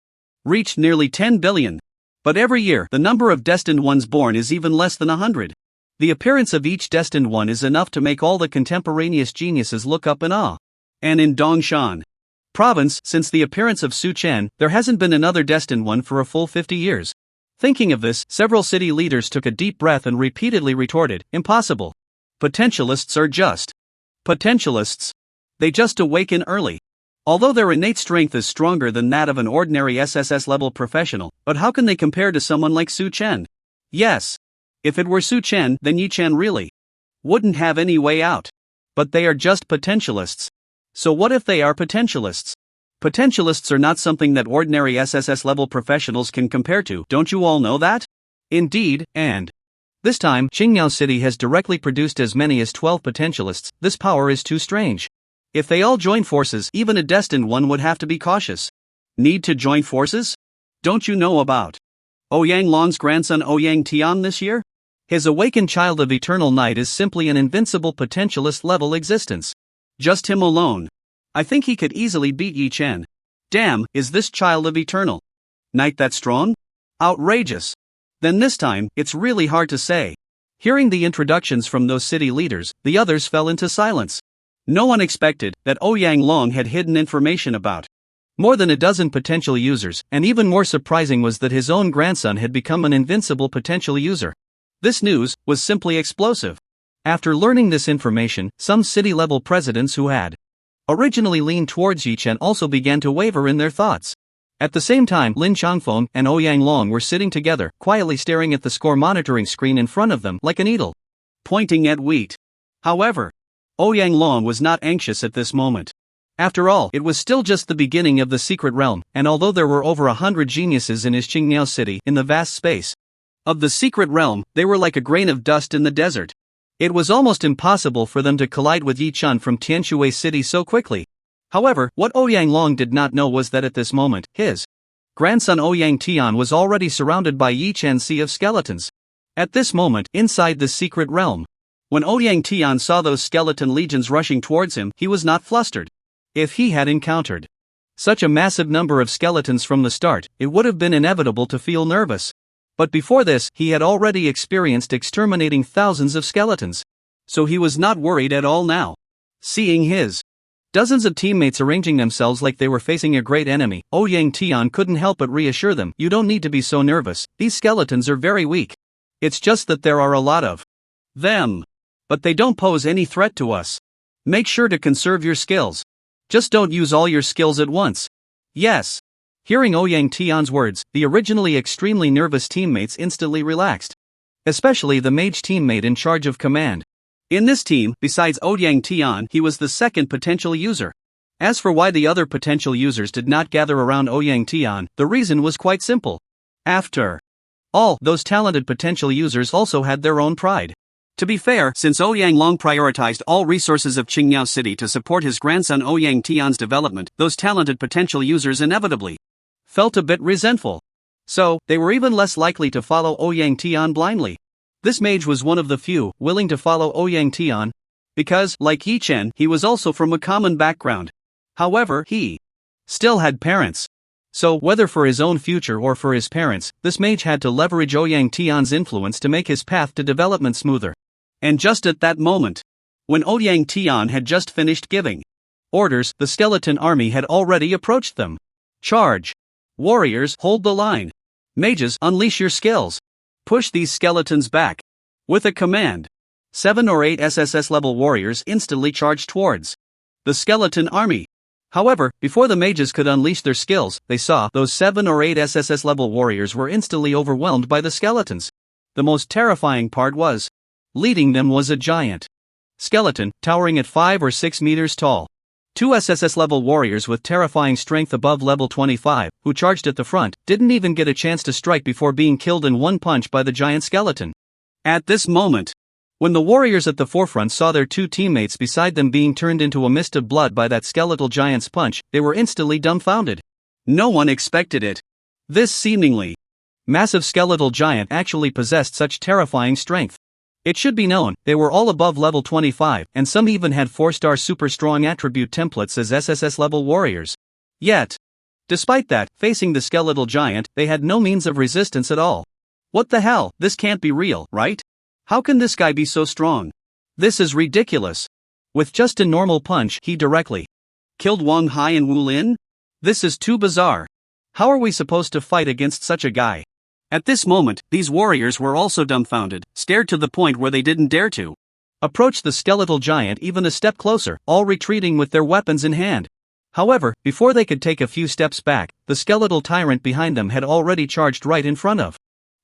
reached nearly 10 billion. But every year, the number of Destined Ones born is even less than 100. The appearance of each Destined One is enough to make all the contemporaneous geniuses look up in awe. And in Dongshan province, since the appearance of Su Chen, there hasn't been another Destined One for a full 50 years. Thinking of this, several city leaders took a deep breath and repeatedly retorted, impossible. Potentialists are just potentialists. They just awaken early. Although their innate strength is stronger than that of an ordinary SSS-level professional, but how can they compare to someone like Su Chen? Yes. If it were Su Chen, then Yi Chen really wouldn't have any way out. But they are just potentialists. So what if they are potentialists? Potentialists are not something that ordinary SSS-level professionals can compare to, don't you all know that? Indeed, and this time, Qingmiao City has directly produced as many as 12 potentialists. This power is too strange. If they all join forces, even a Destined One would have to be cautious. Need to join forces? Don't you know about Ouyang Long's grandson Ouyang Tian this year? His awakened child of eternal night is simply an invincible potentialist-level existence. Just him alone. I think he could easily beat Yi Chen. Damn, is this child of eternal night that strong? Outrageous. Then this time, it's really hard to say. Hearing the introductions from those city leaders, the others fell into silence. No one expected that Ouyang Long had hidden information about more than a dozen potential users, and even more surprising was that his own grandson had become an invincible potential user. This news was simply explosive. After learning this information, some city-level presidents who had originally leaned towards Yichen also began to waver in their thoughts. At the same time, Lin Changfeng and Ouyang Long were sitting together, quietly staring at the score monitoring screen in front of them like a needle pointing at wheat. However, Ouyang Long was not anxious at this moment. After all, it was still just the beginning of the secret realm, and although there were over 100 geniuses in his Qingniao city, in the vast space of the secret realm, they were like a grain of dust in the desert. It was almost impossible for them to collide with Yi Chun from Tianshui City so quickly. However, what Ouyang Long did not know was that at this moment, his grandson Ouyang Tian was already surrounded by Yi Chen's sea of skeletons. At this moment, inside the secret realm, when Ouyang Tian saw those skeleton legions rushing towards him, he was not flustered. If he had encountered such a massive number of skeletons from the start, it would have been inevitable to feel nervous. But before this, he had already experienced exterminating thousands of skeletons. So he was not worried at all now. Seeing his dozens of teammates arranging themselves like they were facing a great enemy, Ouyang Tian couldn't help but reassure them, "You don't need to be so nervous, these skeletons are very weak. It's just that there are a lot of them. But they don't pose any threat to us. Make sure to conserve your skills. Just don't use all your skills at once." Yes. Hearing Ouyang Tian's words, the originally extremely nervous teammates instantly relaxed. Especially the mage teammate in charge of command. In this team, besides Ouyang Tian, he was the second potential user. As for why the other potential users did not gather around Ouyang Tian, the reason was quite simple. After all, those talented potential users also had their own pride. To be fair, since Ouyang Long prioritized all resources of Qingniao City to support his grandson Ouyang Tian's development, those talented potential users inevitably felt a bit resentful. So, they were even less likely to follow Ouyang Tian blindly. This mage was one of the few willing to follow Ouyang Tian, because, like Yi Chen, he was also from a common background. However, he still had parents. So, whether for his own future or for his parents, this mage had to leverage Ouyang Tian's influence to make his path to development smoother. And just at that moment, when Ouyang Tian had just finished giving orders, the skeleton army had already approached them. "Charge! Warriors, hold the line! Mages, unleash your skills! Push these skeletons back!" With a command, 7 or 8 SSS level warriors instantly charged towards the skeleton army. However, before the mages could unleash their skills, they saw those 7 or 8 SSS level warriors were instantly overwhelmed by the skeletons. The most terrifying part was, leading them was a giant skeleton, towering at 5 or 6 meters tall. 2 SSS level warriors with terrifying strength above level 25, who charged at the front, didn't even get a chance to strike before being killed in one punch by the giant skeleton. At this moment, when the warriors at the forefront saw their 2 teammates beside them being turned into a mist of blood by that skeletal giant's punch, they were instantly dumbfounded. No one expected it. This seemingly massive skeletal giant actually possessed such terrifying strength. It should be known, they were all above level 25, and some even had 4-star super strong attribute templates as SSS level warriors. Yet, despite that, facing the skeletal giant, they had no means of resistance at all. What the hell, this can't be real, right? How can this guy be so strong? This is ridiculous. With just a normal punch, he directly killed Wang Hai and Wu Lin? This is too bizarre. How are we supposed to fight against such a guy? At this moment, these warriors were also dumbfounded, scared to the point where they didn't dare to approach the skeletal giant even a step closer, all retreating with their weapons in hand. However, before they could take a few steps back, the skeletal tyrant behind them had already charged right in front of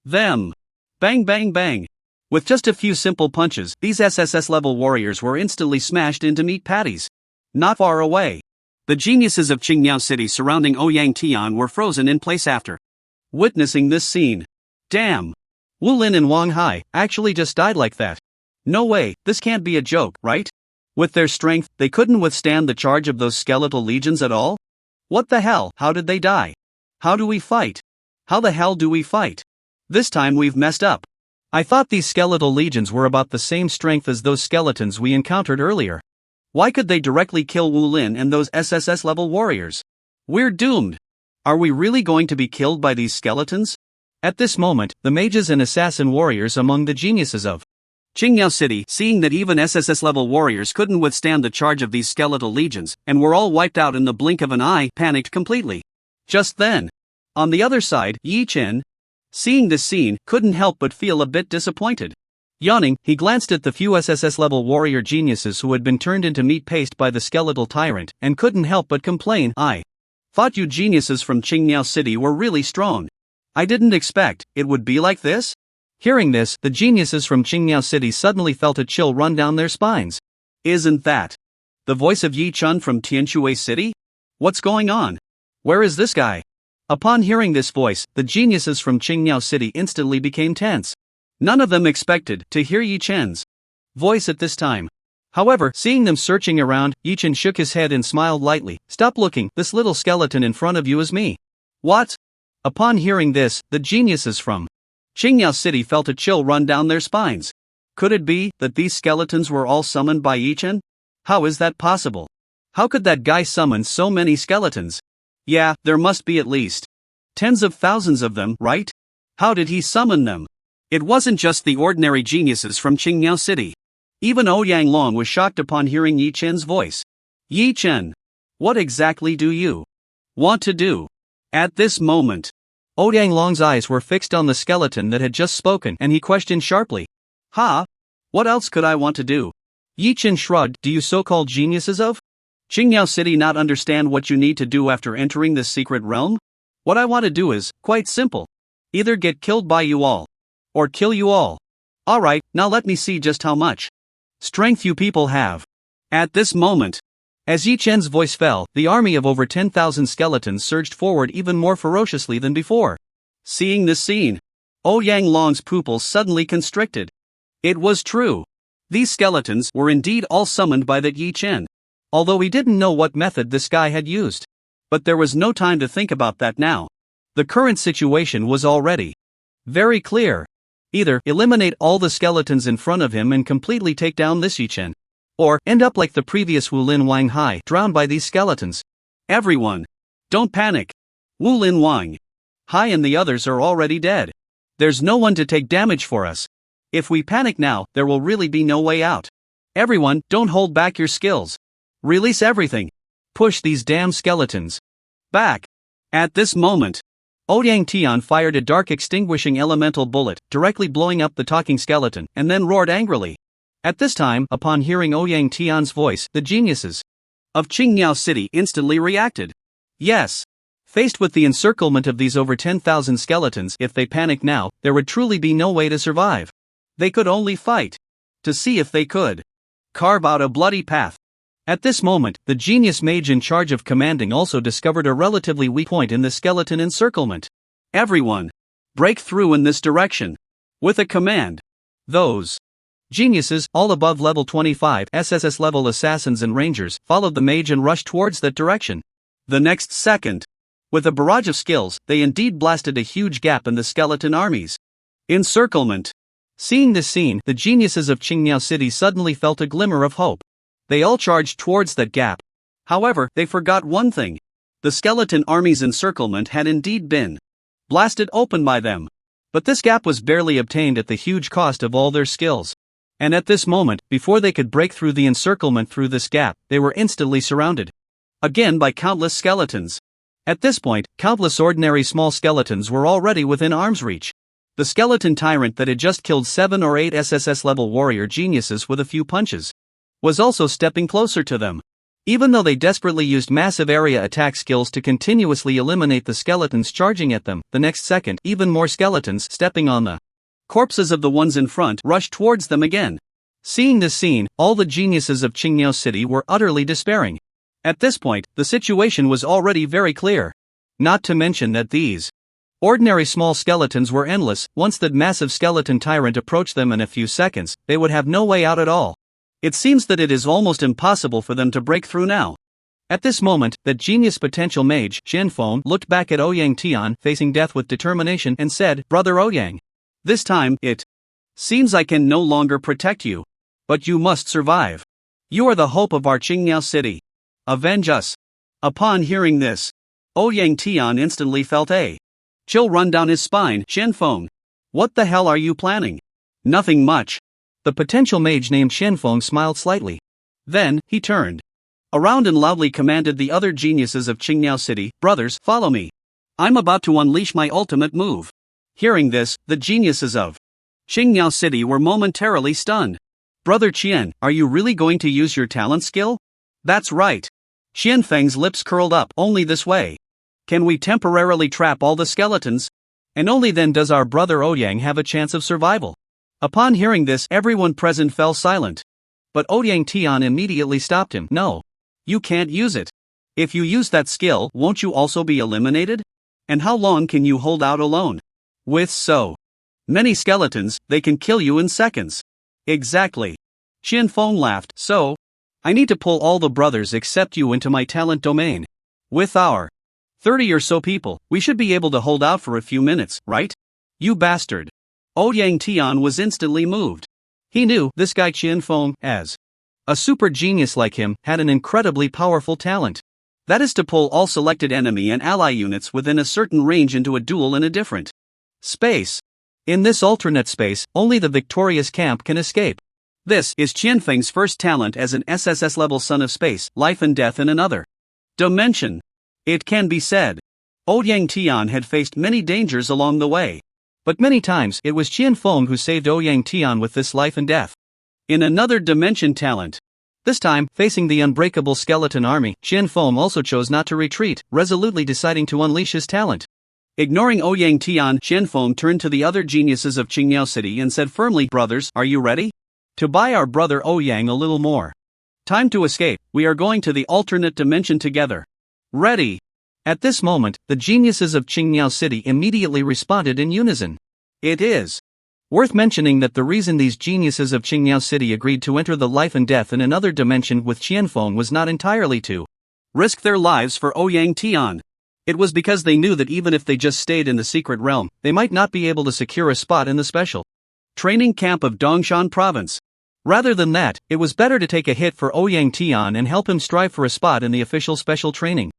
them. Bang bang bang. With just a few simple punches, these SSS level warriors were instantly smashed into meat patties. Not far away, the geniuses of Qingniao City surrounding Ouyang Tian were frozen in place after witnessing this scene. Damn! Wu Lin and Wang Hai actually just died like that. No way, this can't be a joke, right? With their strength, they couldn't withstand the charge of those skeletal legions at all? What the hell, how did they die? How do we fight? How the hell do we fight? This time we've messed up. I thought these skeletal legions were about the same strength as those skeletons we encountered earlier. Why could they directly kill Wu Lin and those SSS level warriors? We're doomed. Are we really going to be killed by these skeletons? At this moment, the mages and assassin warriors among the geniuses of Qingniao City, seeing that even SSS level warriors couldn't withstand the charge of these skeletal legions, and were all wiped out in the blink of an eye, panicked completely. Just then, on the other side, Yi Chen, seeing this scene, couldn't help but feel a bit disappointed. Yawning, he glanced at the few SSS-level warrior geniuses who had been turned into meat paste by the skeletal tyrant, and couldn't help but complain, "I thought you geniuses from Qingmiao City were really strong. I didn't expect it would be like this?" Hearing this, the geniuses from Qingmiao City suddenly felt a chill run down their spines. "Isn't that the voice of Yi Chun from Tianshui City? What's going on? Where is this guy?" Upon hearing this voice, the geniuses from Qingmiao City instantly became tense. None of them expected to hear Yi Chen's voice at this time. However, seeing them searching around, Yi Chen shook his head and smiled lightly. "Stop looking, this little skeleton in front of you is me." "What?" Upon hearing this, the geniuses from Qingmiao City felt a chill run down their spines. Could it be that these skeletons were all summoned by Yi Chen? How is that possible? How could that guy summon so many skeletons? Yeah, there must be at least tens of thousands of them, right? How did he summon them? It wasn't just the ordinary geniuses from Qingmiao City. Even Ouyang Long was shocked upon hearing Yi Chen's voice. "Yi Chen, what exactly do you want to do?" At this moment, Ouyang Long's eyes were fixed on the skeleton that had just spoken, and he questioned sharply. "Ha? What else could I want to do?" Yi Chen shrugged. "Do you so-called geniuses of Qingmiao City not understand what you need to do after entering this secret realm? What I want to do is quite simple. Either get killed by you all, or kill you all. Alright, now let me see just how much strength you people have." At this moment, as Yi Chen's voice fell, the army of over 10,000 skeletons surged forward even more ferociously than before. Seeing this scene, Ouyang Long's pupils suddenly constricted. It was true. These skeletons were indeed all summoned by that Yi Chen. Although he didn't know what method this guy had used. But there was no time to think about that now. The current situation was already very clear. Either eliminate all the skeletons in front of him and completely take down this Yi Chen, or end up like the previous Wulin Wang Hai, drowned by these skeletons. "Everyone, don't panic. Wulin Wang Hai and the others are already dead. There's no one to take damage for us. If we panic now, there will really be no way out. Everyone, don't hold back your skills. Release everything. Push these damn skeletons back." At this moment, Ouyang Tian fired a dark extinguishing elemental bullet, directly blowing up the talking skeleton, and then roared angrily. At this time, upon hearing Ouyang Tian's voice, the geniuses of Qingmiao City instantly reacted. Yes. Faced with the encirclement of these over 10,000 skeletons, if they panicked now, there would truly be no way to survive. They could only fight to see if they could carve out a bloody path. At this moment, the genius mage in charge of commanding also discovered a relatively weak point in the skeleton encirclement. "Everyone, break through in this direction." With a command, those geniuses, all above level 25 SSS level assassins and rangers, followed the mage and rushed towards that direction. The next second, with a barrage of skills, they indeed blasted a huge gap in the skeleton army's encirclement. Seeing this scene, the geniuses of Qingmiao City suddenly felt a glimmer of hope. They all charged towards that gap. However, they forgot one thing. The skeleton army's encirclement had indeed been blasted open by them. But this gap was barely obtained at the huge cost of all their skills. And at this moment, before they could break through the encirclement through this gap, they were instantly surrounded again by countless skeletons. At this point, countless ordinary small skeletons were already within arm's reach. The skeleton tyrant that had just killed 7 or 8 SSS level warrior geniuses with a few punches was also stepping closer to them. Even though they desperately used massive area attack skills to continuously eliminate the skeletons charging at them, the next second, even more skeletons, stepping on the corpses of the ones in front, rushed towards them again. Seeing this scene, all the geniuses of Qingmiao City were utterly despairing. At this point, the situation was already very clear. Not to mention that these ordinary small skeletons were endless. Once that massive skeleton tyrant approached them in a few seconds, they would have no way out at all. It seems that it is almost impossible for them to break through now. At this moment, that genius potential mage, Shenfeng, looked back at Ouyang Tian, facing death with determination, and said, "Brother Ouyang, this time, it seems I can no longer protect you. But you must survive. You are the hope of our Qingmiao City. Avenge us." Upon hearing this, Ouyang Tian instantly felt a chill run down his spine. "Shenfeng, what the hell are you planning?" "Nothing much." The potential mage named Shenfeng smiled slightly. Then, he turned around and loudly commanded the other geniuses of Qingmiao City, "Brothers, follow me. I'm about to unleash my ultimate move." Hearing this, the geniuses of Qingyao City were momentarily stunned. Brother Qian, are you really going to use your talent skill? That's right. Qian Feng's lips curled up. Only this way. Can we temporarily trap all the skeletons? And only then does our brother Ouyang have a chance of survival. Upon hearing this, everyone present fell silent. But Ouyang Tian immediately stopped him. No. You can't use it. If you use that skill, won't you also be eliminated? And how long can you hold out alone? With so many skeletons, they can kill you in seconds. Exactly. Qian Feng laughed. So, I need to pull all the brothers except you into my talent domain. With our 30 or so people, we should be able to hold out for a few minutes, right? You bastard. Ouyang Tian was instantly moved. He knew this guy Qian Feng, as a super genius like him, had an incredibly powerful talent. That is to pull all selected enemy and ally units within a certain range into a duel in a different space. In this alternate space, only the victorious camp can escape. This is Qian Feng's first talent as an SSS level son of space, life and death in another dimension. It can be said, Ouyang Tian had faced many dangers along the way. But many times it was Qian Feng who saved Ouyang Tian with this life and death in another dimension talent. This time, facing the unbreakable skeleton army, Qian Feng also chose not to retreat, resolutely deciding to unleash his talent. Ignoring Ouyang Tian, Qian Feng turned to the other geniuses of Qingyao City and said firmly, brothers, are you ready? To buy our brother Ouyang a little more time to escape, we are going to the alternate dimension together. Ready? At this moment, the geniuses of Qingyao City immediately responded in unison. It is worth mentioning that the reason these geniuses of Qingyao City agreed to enter the life and death in another dimension with Qian Feng was not entirely to risk their lives for Ouyang Tian. It was because they knew that even if they just stayed in the secret realm, they might not be able to secure a spot in the special training camp of Dongshan province. Rather than that, it was better to take a hit for Ouyang Tian and help him strive for a spot in the official special training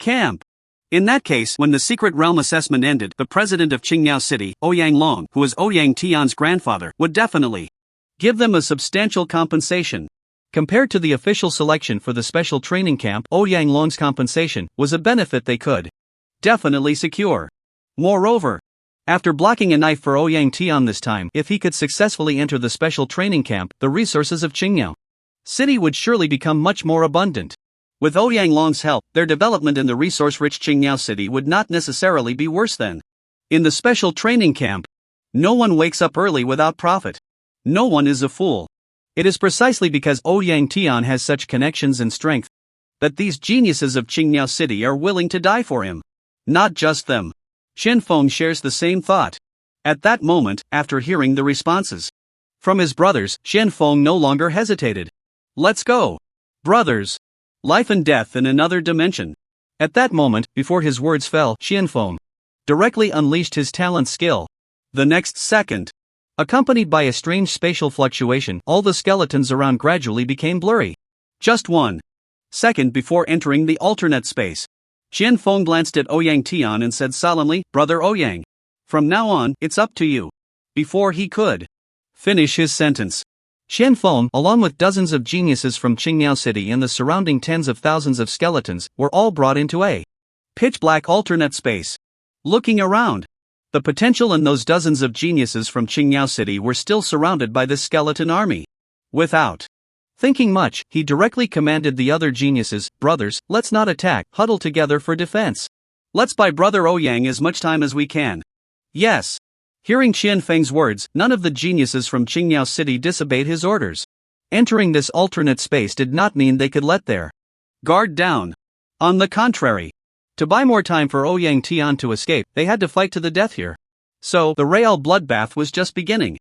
camp. In that case, when the secret realm assessment ended, the president of Qingyao City, Ouyang Long, who was Ouyang Tian's grandfather, would definitely give them a substantial compensation. Compared to the official selection for the special training camp, Ouyang Long's compensation was a benefit they could definitely secure. Moreover, after blocking a knife for Ouyang Tian this time, if he could successfully enter the special training camp, the resources of Qingyao City would surely become much more abundant. With Ouyang Long's help, their development in the resource-rich Qingyao City would not necessarily be worse than in the special training camp. No one wakes up early without profit. No one is a fool. It is precisely because Ouyang Tian has such connections and strength that these geniuses of Qingyao City are willing to die for him. Not just them. Qian Feng shares the same thought. At that moment, after hearing the responses from his brothers, Qian Feng no longer hesitated. Let's go. Brothers. Life and death in another dimension. At that moment, before his words fell, Qian Feng directly unleashed his talent skill. The next second, accompanied by a strange spatial fluctuation, all the skeletons around gradually became blurry. Just 1 second before entering the alternate space, Qian Feng glanced at Ouyang Tian and said solemnly, Brother Ouyang, from now on, it's up to you. Before he could finish his sentence, Qian Feng, along with dozens of geniuses from Qingyao City and the surrounding tens of thousands of skeletons, were all brought into a pitch-black alternate space. Looking around, the potential and those dozens of geniuses from Qingyao City were still surrounded by this skeleton army. Without thinking much, he directly commanded the other geniuses, brothers, let's not attack, huddle together for defense. Let's buy Brother Ouyang as much time as we can. Yes. Hearing Qian Feng's words, none of the geniuses from Qingyao City disobeyed his orders. Entering this alternate space did not mean they could let their guard down. On the contrary, to buy more time for Ouyang Tian to escape, they had to fight to the death here. So, the real bloodbath was just beginning.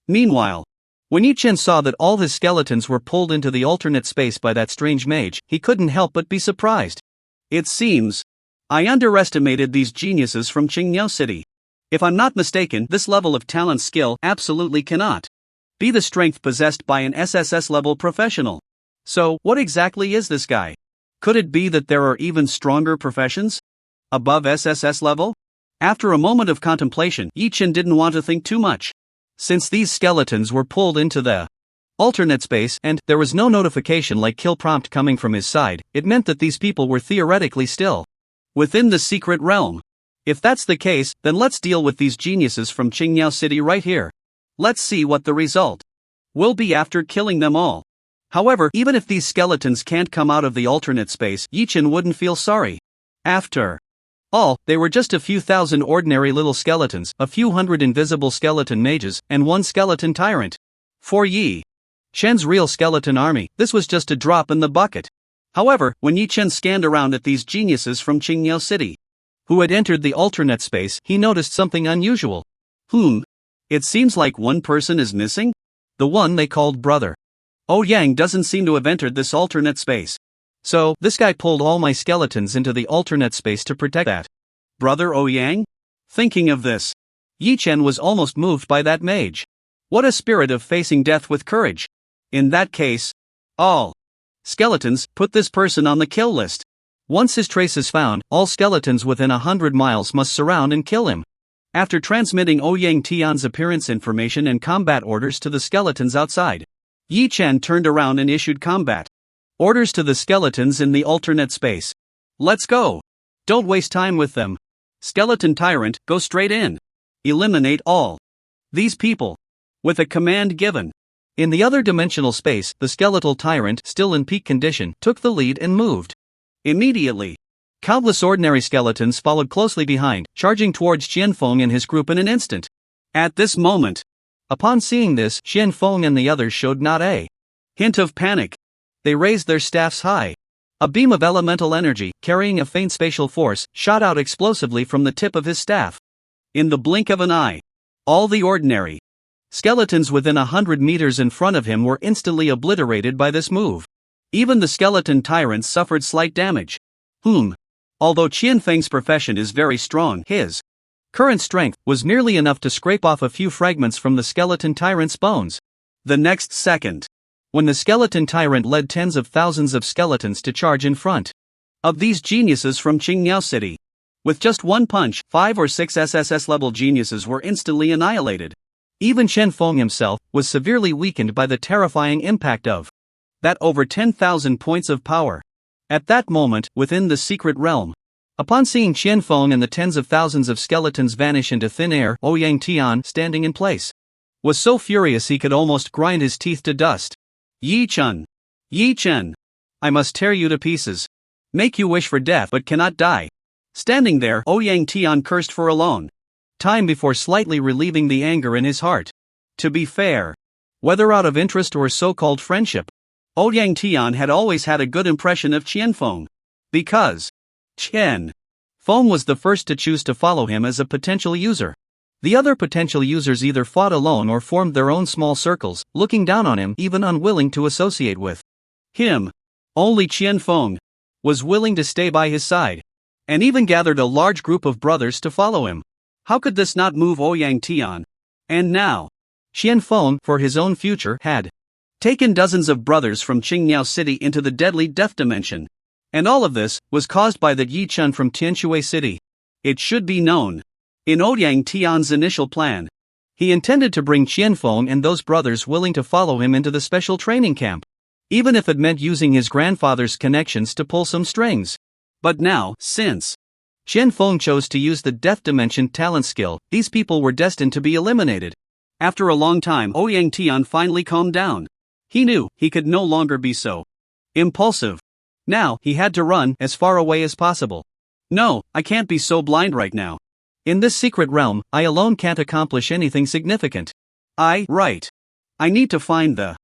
Meanwhile, when Yi Chen saw that all his skeletons were pulled into the alternate space by that strange mage, he couldn't help but be surprised. It seems I underestimated these geniuses from Qingyao City. If I'm not mistaken, this level of talent skill absolutely cannot be the strength possessed by an SSS level professional. So, what exactly is this guy? Could it be that there are even stronger professions above SSS level? After a moment of contemplation, Yi Chen didn't want to think too much. Since these skeletons were pulled into the alternate space and there was no notification like kill prompt coming from his side, it meant that these people were theoretically still within the secret realm. If that's the case, then let's deal with these geniuses from Qingyao City right here. Let's see what the result will be after killing them all. However, even if these skeletons can't come out of the alternate space, Yi-chan wouldn't feel sorry. After all, they were just a few thousand ordinary little skeletons, a few hundred invisible skeleton mages, and one skeleton tyrant. For Yi-chan's real skeleton army, this was just a drop in the bucket. However, when Yi-chan scanned around at these geniuses from Qingyao City, who had entered the alternate space, he noticed something unusual. It seems like one person is missing? The one they called brother. Yang doesn't seem to have entered this alternate space. So, this guy pulled all my skeletons into the alternate space to protect that brother Yang? Thinking of this, Yi-chan was almost moved by that mage. What a spirit of facing death with courage. In that case, all skeletons, put this person on the kill list. Once his trace is found, all skeletons within 100 miles must surround and kill him. After transmitting Yang Tian's appearance information and combat orders to the skeletons outside, Yi-chan turned around and issued combat orders to the skeletons in the alternate space. Let's go. Don't waste time with them. Skeleton Tyrant, go straight in. Eliminate all these people. With a command given. In the other dimensional space, the skeletal tyrant, still in peak condition, took the lead and moved. Immediately, countless ordinary skeletons followed closely behind, charging towards Qianfeng and his group in an instant. At this moment, upon seeing this, Qianfeng and the others showed not a hint of panic. They raised their staffs high. A beam of elemental energy, carrying a faint spatial force, shot out explosively from the tip of his staff. In the blink of an eye, all the ordinary skeletons within 100 meters in front of him were instantly obliterated by this move. Even the skeleton tyrants suffered slight damage. Although Qianfeng's profession is very strong, his current strength was merely enough to scrape off a few fragments from the skeleton tyrant's bones. The next second, when the skeleton tyrant led tens of thousands of skeletons to charge in front of these geniuses from Qingyao City. With just one punch, 5 or 6 SSS-level geniuses were instantly annihilated. Even Qianfeng himself was severely weakened by the terrifying impact of that over 10,000 points of power. At that moment, within the secret realm, upon seeing Qianfeng and the tens of thousands of skeletons vanish into thin air, Yang Tian, standing in place, was so furious he could almost grind his teeth to dust. Yi-chan! Yi-chan! I must tear you to pieces. Make you wish for death but cannot die. Standing there, Yang Tian cursed for a long time before slightly relieving the anger in his heart. To be fair, whether out of interest or so-called friendship, Yang Tian had always had a good impression of Qianfeng. Because Qianfeng was the first to choose to follow him as a potential user. The other potential users either fought alone or formed their own small circles, looking down on him, even unwilling to associate with him. Only Qianfeng was willing to stay by his side, and even gathered a large group of brothers to follow him. How could this not move Yang Tian? And now, Qianfeng, for his own future, had taken dozens of brothers from Qingyao City into the deadly death dimension. And all of this was caused by that Yi-chan from Tianshui City. It should be known, in Yang Tian's initial plan, he intended to bring Qianfeng and those brothers willing to follow him into the special training camp, even if it meant using his grandfather's connections to pull some strings. But now, since Qianfeng chose to use the Death Dimension talent skill, these people were destined to be eliminated. After a long time, Yang Tian finally calmed down. He knew he could no longer be so impulsive. Now, he had to run as far away as possible. No, I can't be so blind right now. In this secret realm, I alone can't accomplish anything significant. Right. I need to find the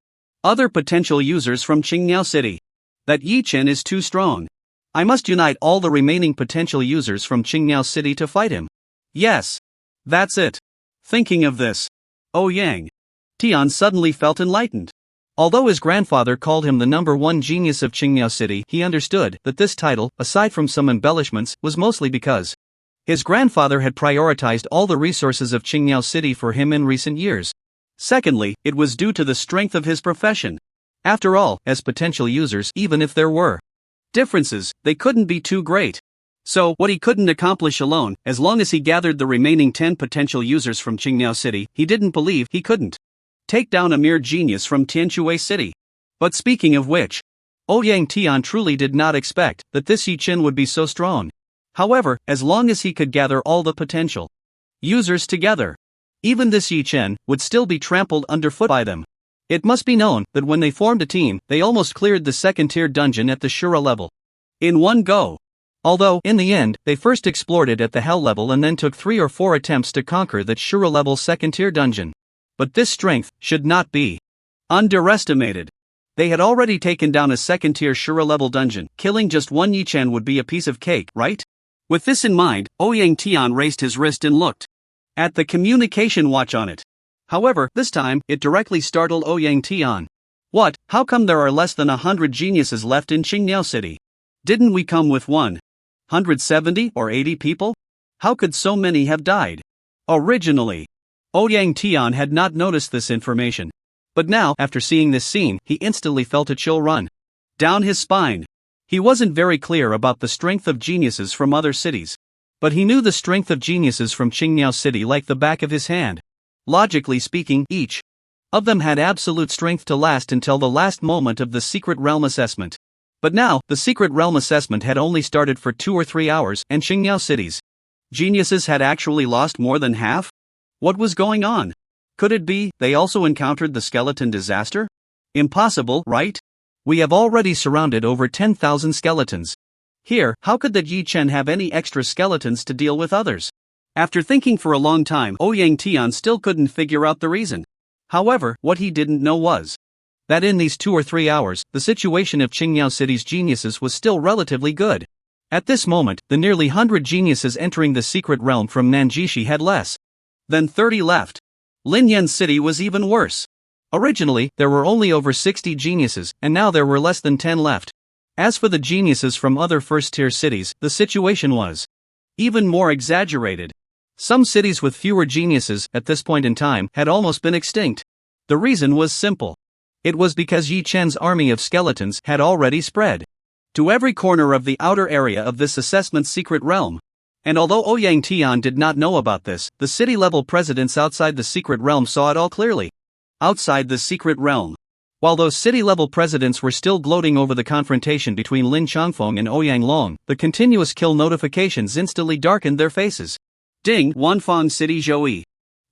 other potential users from Qingyao City. That Yi-chan is too strong. I must unite all the remaining potential users from Qingyao City to fight him. Yes. That's it. Thinking of this, Yang Tian suddenly felt enlightened. Although his grandfather called him the #1 genius of Qingyao City, he understood that this title, aside from some embellishments, was mostly because his grandfather had prioritized all the resources of Qingyao City for him in recent years. Secondly, it was due to the strength of his profession. After all, as potential users, even if there were differences, they couldn't be too great. So, what he couldn't accomplish alone, as long as he gathered the remaining 10 potential users from Qingyao City, he didn't believe he couldn't take down a mere genius from Tianshui City. But speaking of which, Yang Tian truly did not expect that this Yi-chan would be so strong. However, as long as he could gather all the potential users together, Even this Yi Chen would still be trampled underfoot by them. It must be known that when they formed a team, they almost cleared the second-tier dungeon at the Shura level. In one go. Although, in the end, they first explored it at the Hell level and then took 3 or 4 attempts to conquer that Shura level second-tier dungeon. But this strength should not be underestimated. They had already taken down a second-tier Shura level dungeon. Killing just one Yi Chen would be a piece of cake, right? With this in mind, Ouyang Tian raised his wrist and looked at the communication watch on it. However, this time, it directly startled Ouyang Tian. What? How come there are less than 100 geniuses left in Qingniao City? Didn't we come with 170 or 80 people? How could so many have died? Originally, Ouyang Tian had not noticed this information. But now, after seeing this scene, he instantly felt a chill run down his spine. He wasn't very clear about the strength of geniuses from other cities. But he knew the strength of geniuses from Qingniao City like the back of his hand. Logically speaking, each of them had absolute strength to last until the last moment of the Secret Realm assessment. But now, the Secret Realm assessment had only started for 2 or 3 hours, and Qingniao City's geniuses had actually lost more than half? What was going on? Could it be they also encountered the skeleton disaster? Impossible, right? We have already surrounded over 10,000 skeletons. Here, how could that Yi Chen have any extra skeletons to deal with others? After thinking for a long time, Ouyang Tian still couldn't figure out the reason. However, what he didn't know was that in these 2 or 3 hours, the situation of Qingniao City's geniuses was still relatively good. At this moment, the nearly 100 geniuses entering the secret realm from Nanjishi had less than 30 left. Linyan City was even worse. Originally, there were only over 60 geniuses, and now there were less than 10 left. As for the geniuses from other first-tier cities, the situation was even more exaggerated. Some cities with fewer geniuses, at this point in time, had almost been extinct. The reason was simple. It was because Yi Chen's army of skeletons had already spread to every corner of the outer area of this assessment's secret realm. And although Ouyang Tian did not know about this, the city-level presidents outside the secret realm saw it all clearly. Outside the secret realm. While those city-level presidents were still gloating over the confrontation between Lin Changfeng and Ouyang Long, the continuous kill notifications instantly darkened their faces. Ding Wanfang City Zhouyi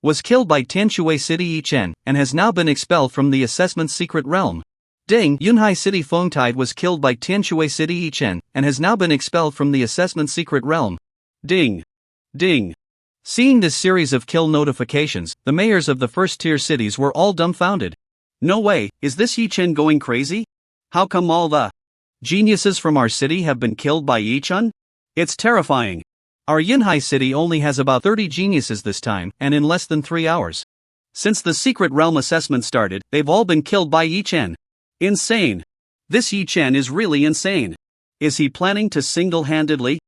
was killed by Tianshui City Yi Chen, and has now been expelled from the assessment's secret realm. Ding Yunhai City Fengtide was killed by Tianshui City Yi Chen, and has now been expelled from the assessment's secret realm. Ding. Ding. Seeing this series of kill notifications, the mayors of the first-tier cities were all dumbfounded. No way, is this Yi Chen going crazy? How come all the geniuses from our city have been killed by Yi Chen? It's terrifying. Our Yunhai city only has about 30 geniuses this time, and in less than 3 hours. Since the secret realm assessment started, they've all been killed by Yi Chen. Insane. This Yi Chen is really insane. Is he planning to single-handedly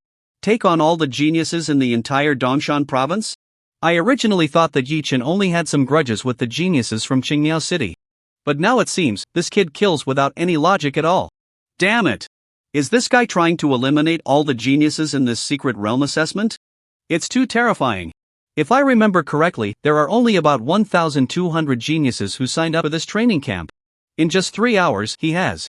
take on all the geniuses in the entire Dongshan province? I originally thought that Yi Chen only had some grudges with the geniuses from Qingniao City. But now it seems, this kid kills without any logic at all. Damn it! Is this guy trying to eliminate all the geniuses in this secret realm assessment? It's too terrifying. If I remember correctly, there are only about 1,200 geniuses who signed up for this training camp. In just 3 hours, he has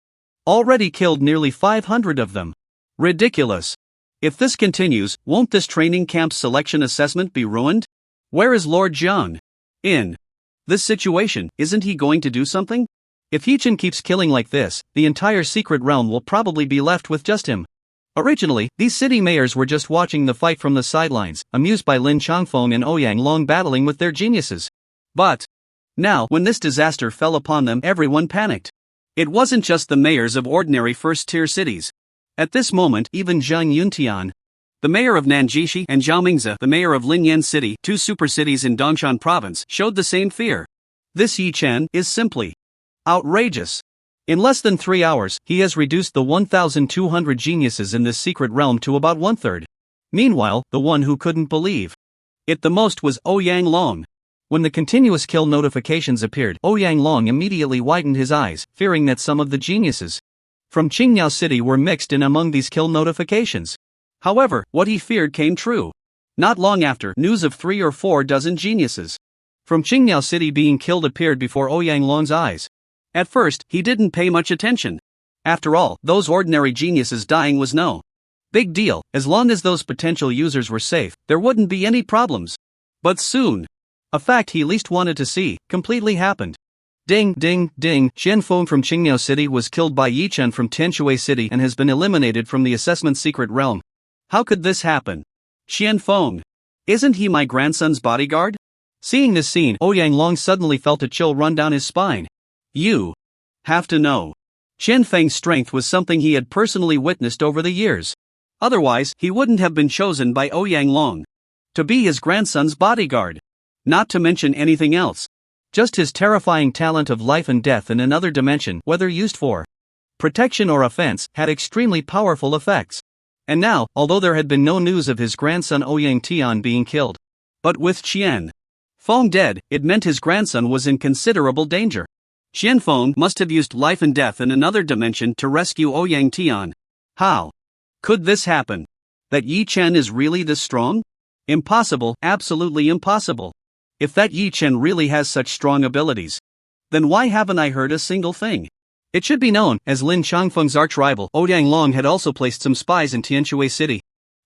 already killed nearly 500 of them. Ridiculous. If this continues, won't this training camp's selection assessment be ruined? Where is Lord Jiang? In this situation, isn't he going to do something? If Yi Chen keeps killing like this, the entire secret realm will probably be left with just him. Originally, these city mayors were just watching the fight from the sidelines, amused by Lin Changfeng and Ouyang Long battling with their geniuses. But now, when this disaster fell upon them, everyone panicked. It wasn't just the mayors of ordinary first-tier cities. At this moment, even Zhang Yuntian, the mayor of Nanjishi, and Zhao Mingzi, the mayor of Linyan City, 2 super cities in Dongshan province, showed the same fear. This Yi Chen is simply outrageous. In less than 3 hours, he has reduced the 1,200 geniuses in this secret realm to about 1/3. Meanwhile, the one who couldn't believe it the most was Ouyang Long. When the continuous kill notifications appeared, Ouyang Long immediately widened his eyes, fearing that some of the geniuses from Qingniao City were mixed in among these kill notifications. However, what he feared came true. Not long after, news of 3 or 4 dozen geniuses from Qingniao City being killed appeared before Ouyang Long's eyes. At first, he didn't pay much attention. After all, those ordinary geniuses dying was no big deal. As long as those potential users were safe, there wouldn't be any problems. But soon, A fact he least wanted to see, completely happened. Ding, ding, ding, Xian Feng from Qingmiao City was killed by Yi Chen from Tianshui City and has been eliminated from the assessment secret realm. How could this happen? Xian Feng. Isn't he my grandson's bodyguard? Seeing this scene, Ouyang Long suddenly felt a chill run down his spine. You have to know. Xian Feng's strength was something he had personally witnessed over the years. Otherwise, he wouldn't have been chosen by Ouyang Long to be his grandson's bodyguard. Not to mention anything else. Just his terrifying talent of life and death in another dimension, whether used for protection or offense, had extremely powerful effects. And now, although there had been no news of his grandson Ouyang Tian being killed, but with Qian Feng dead, it meant his grandson was in considerable danger. Xian Feng must have used life and death in another dimension to rescue Ouyang Tian. How could this happen? That Yi Chen is really this strong? Impossible, absolutely impossible. If that Yi Chen really has such strong abilities, then why haven't I heard a single thing? It should be known, as Lin Changfeng's arch-rival Ouyang Long had also placed some spies in Tianshui City.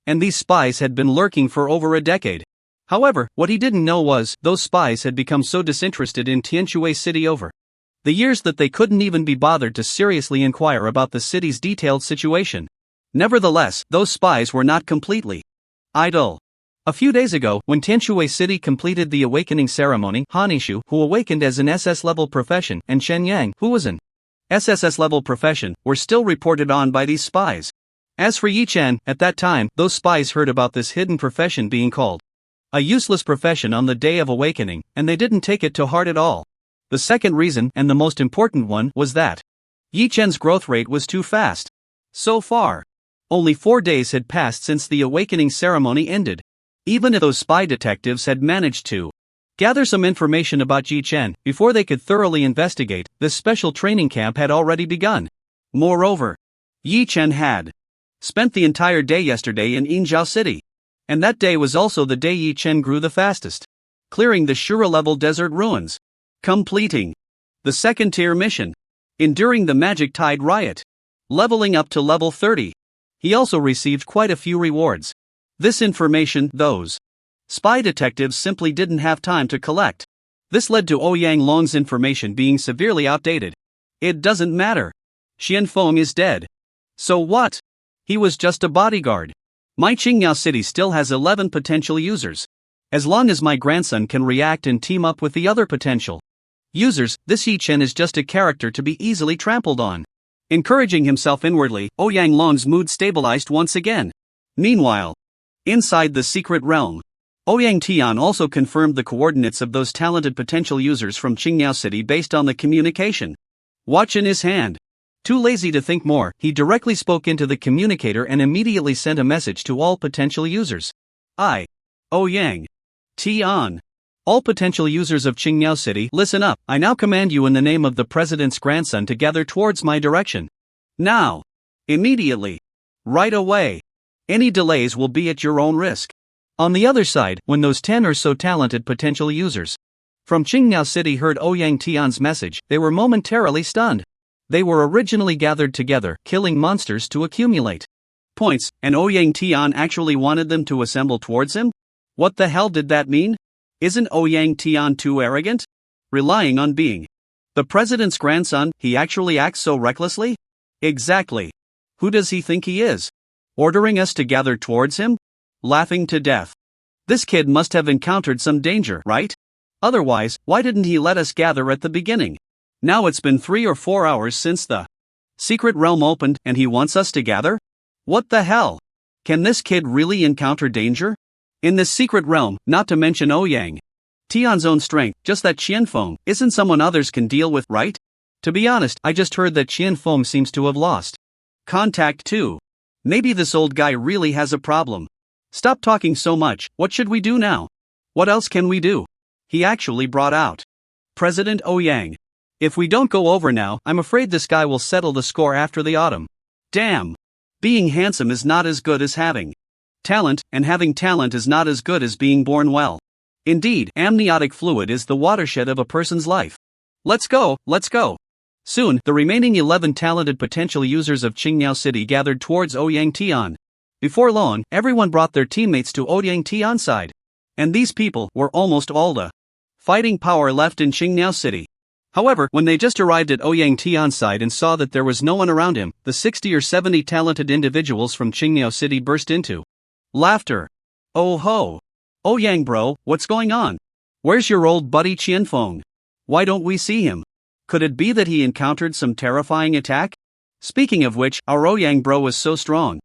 And these spies had been lurking for over a decade. However, what he didn't know was, those spies had become so disinterested in Tianshui City over the years that they couldn't even be bothered to seriously inquire about the city's detailed situation. Nevertheless, those spies were not completely idle. A few days ago, when Tianshui City completed the awakening ceremony, Han Yishu, who awakened as an SS-level profession, and Shen Yang, who was an SSS-level profession, were still reported on by these spies. As for Yi Chen, at that time, those spies heard about this hidden profession being called a useless profession on the day of awakening, and they didn't take it to heart at all. The second reason, and the most important one, was that Yi Chen's growth rate was too fast. So far, only 4 days had passed since the awakening ceremony ended. Even if those spy detectives had managed to gather some information about Yi Chen before they could thoroughly investigate, this special training camp had already begun. Moreover, Yi Chen had spent the entire day yesterday in Yinzhou City. And that day was also the day Yi Chen grew the fastest, clearing the Shura-level desert ruins, completing the second-tier mission, enduring the Magic Tide riot, leveling up to level 30. He also received quite a few rewards. This information, those spy detectives simply didn't have time to collect. This led to Ouyang Long's information being severely outdated. It doesn't matter. Xian Feng is dead. So what? He was just a bodyguard. My Qingmiao City still has 11 potential users. As long as my grandson can react and team up with the other potential users, this Yi Chen is just a character to be easily trampled on. Encouraging himself inwardly, Ouyang Long's mood stabilized once again. Meanwhile, inside the secret realm, Ouyang Tian also confirmed the coordinates of those talented potential users from Qingmiao City based on the communication watch in his hand. Too lazy to think more, he directly spoke into the communicator and immediately sent a message to all potential users. Ouyang Tian. All potential users of Qingmiao City, listen up. I now command you in the name of the president's grandson to gather towards my direction. Now. Immediately. Right away. Any delays will be at your own risk. On the other side, when those 10 or so talented potential users from Qingmiao City heard Ouyang Tian's message, they were momentarily stunned. They were originally gathered together, killing monsters to accumulate points, and Ouyang Tian actually wanted them to assemble towards him? What the hell did that mean? Isn't Ouyang Tian too arrogant? Relying on being the president's grandson, he actually acts so recklessly? Exactly. Who does he think he is? Ordering us to gather towards him? Laughing to death. This kid must have encountered some danger, right? Otherwise, why didn't he let us gather at the beginning? Now it's been 3 or 4 hours since the secret realm opened, and he wants us to gather? What the hell? Can this kid really encounter danger? In this secret realm, not to mention Ouyang Tian's own strength, just that Qian Feng isn't someone others can deal with, right? To be honest, I just heard that Qian Feng seems to have lost contact too. Maybe this old guy really has a problem. Stop talking so much, what should we do now? What else can we do? He actually brought out President Ouyang. If we don't go over now, I'm afraid this guy will settle the score after the autumn. Damn. Being handsome is not as good as having talent, and having talent is not as good as being born well. Indeed, amniotic fluid is the watershed of a person's life. Let's go, let's go. Soon, the remaining 11 talented potential users of Qingmiao City gathered towards Ouyang Tian. Before long, everyone brought their teammates to Ouyang Tian's side. And these people were almost all the fighting power left in Qingniao City. However, when they just arrived at Ouyang Tian's side and saw that there was no one around him, the 60 or 70 talented individuals from Qingniao City burst into laughter. Oh ho! Ouyang bro, what's going on? Where's your old buddy Qianfeng? Why don't we see him? Could it be that he encountered some terrifying attack? Speaking of which, our Ouyang bro was so strong.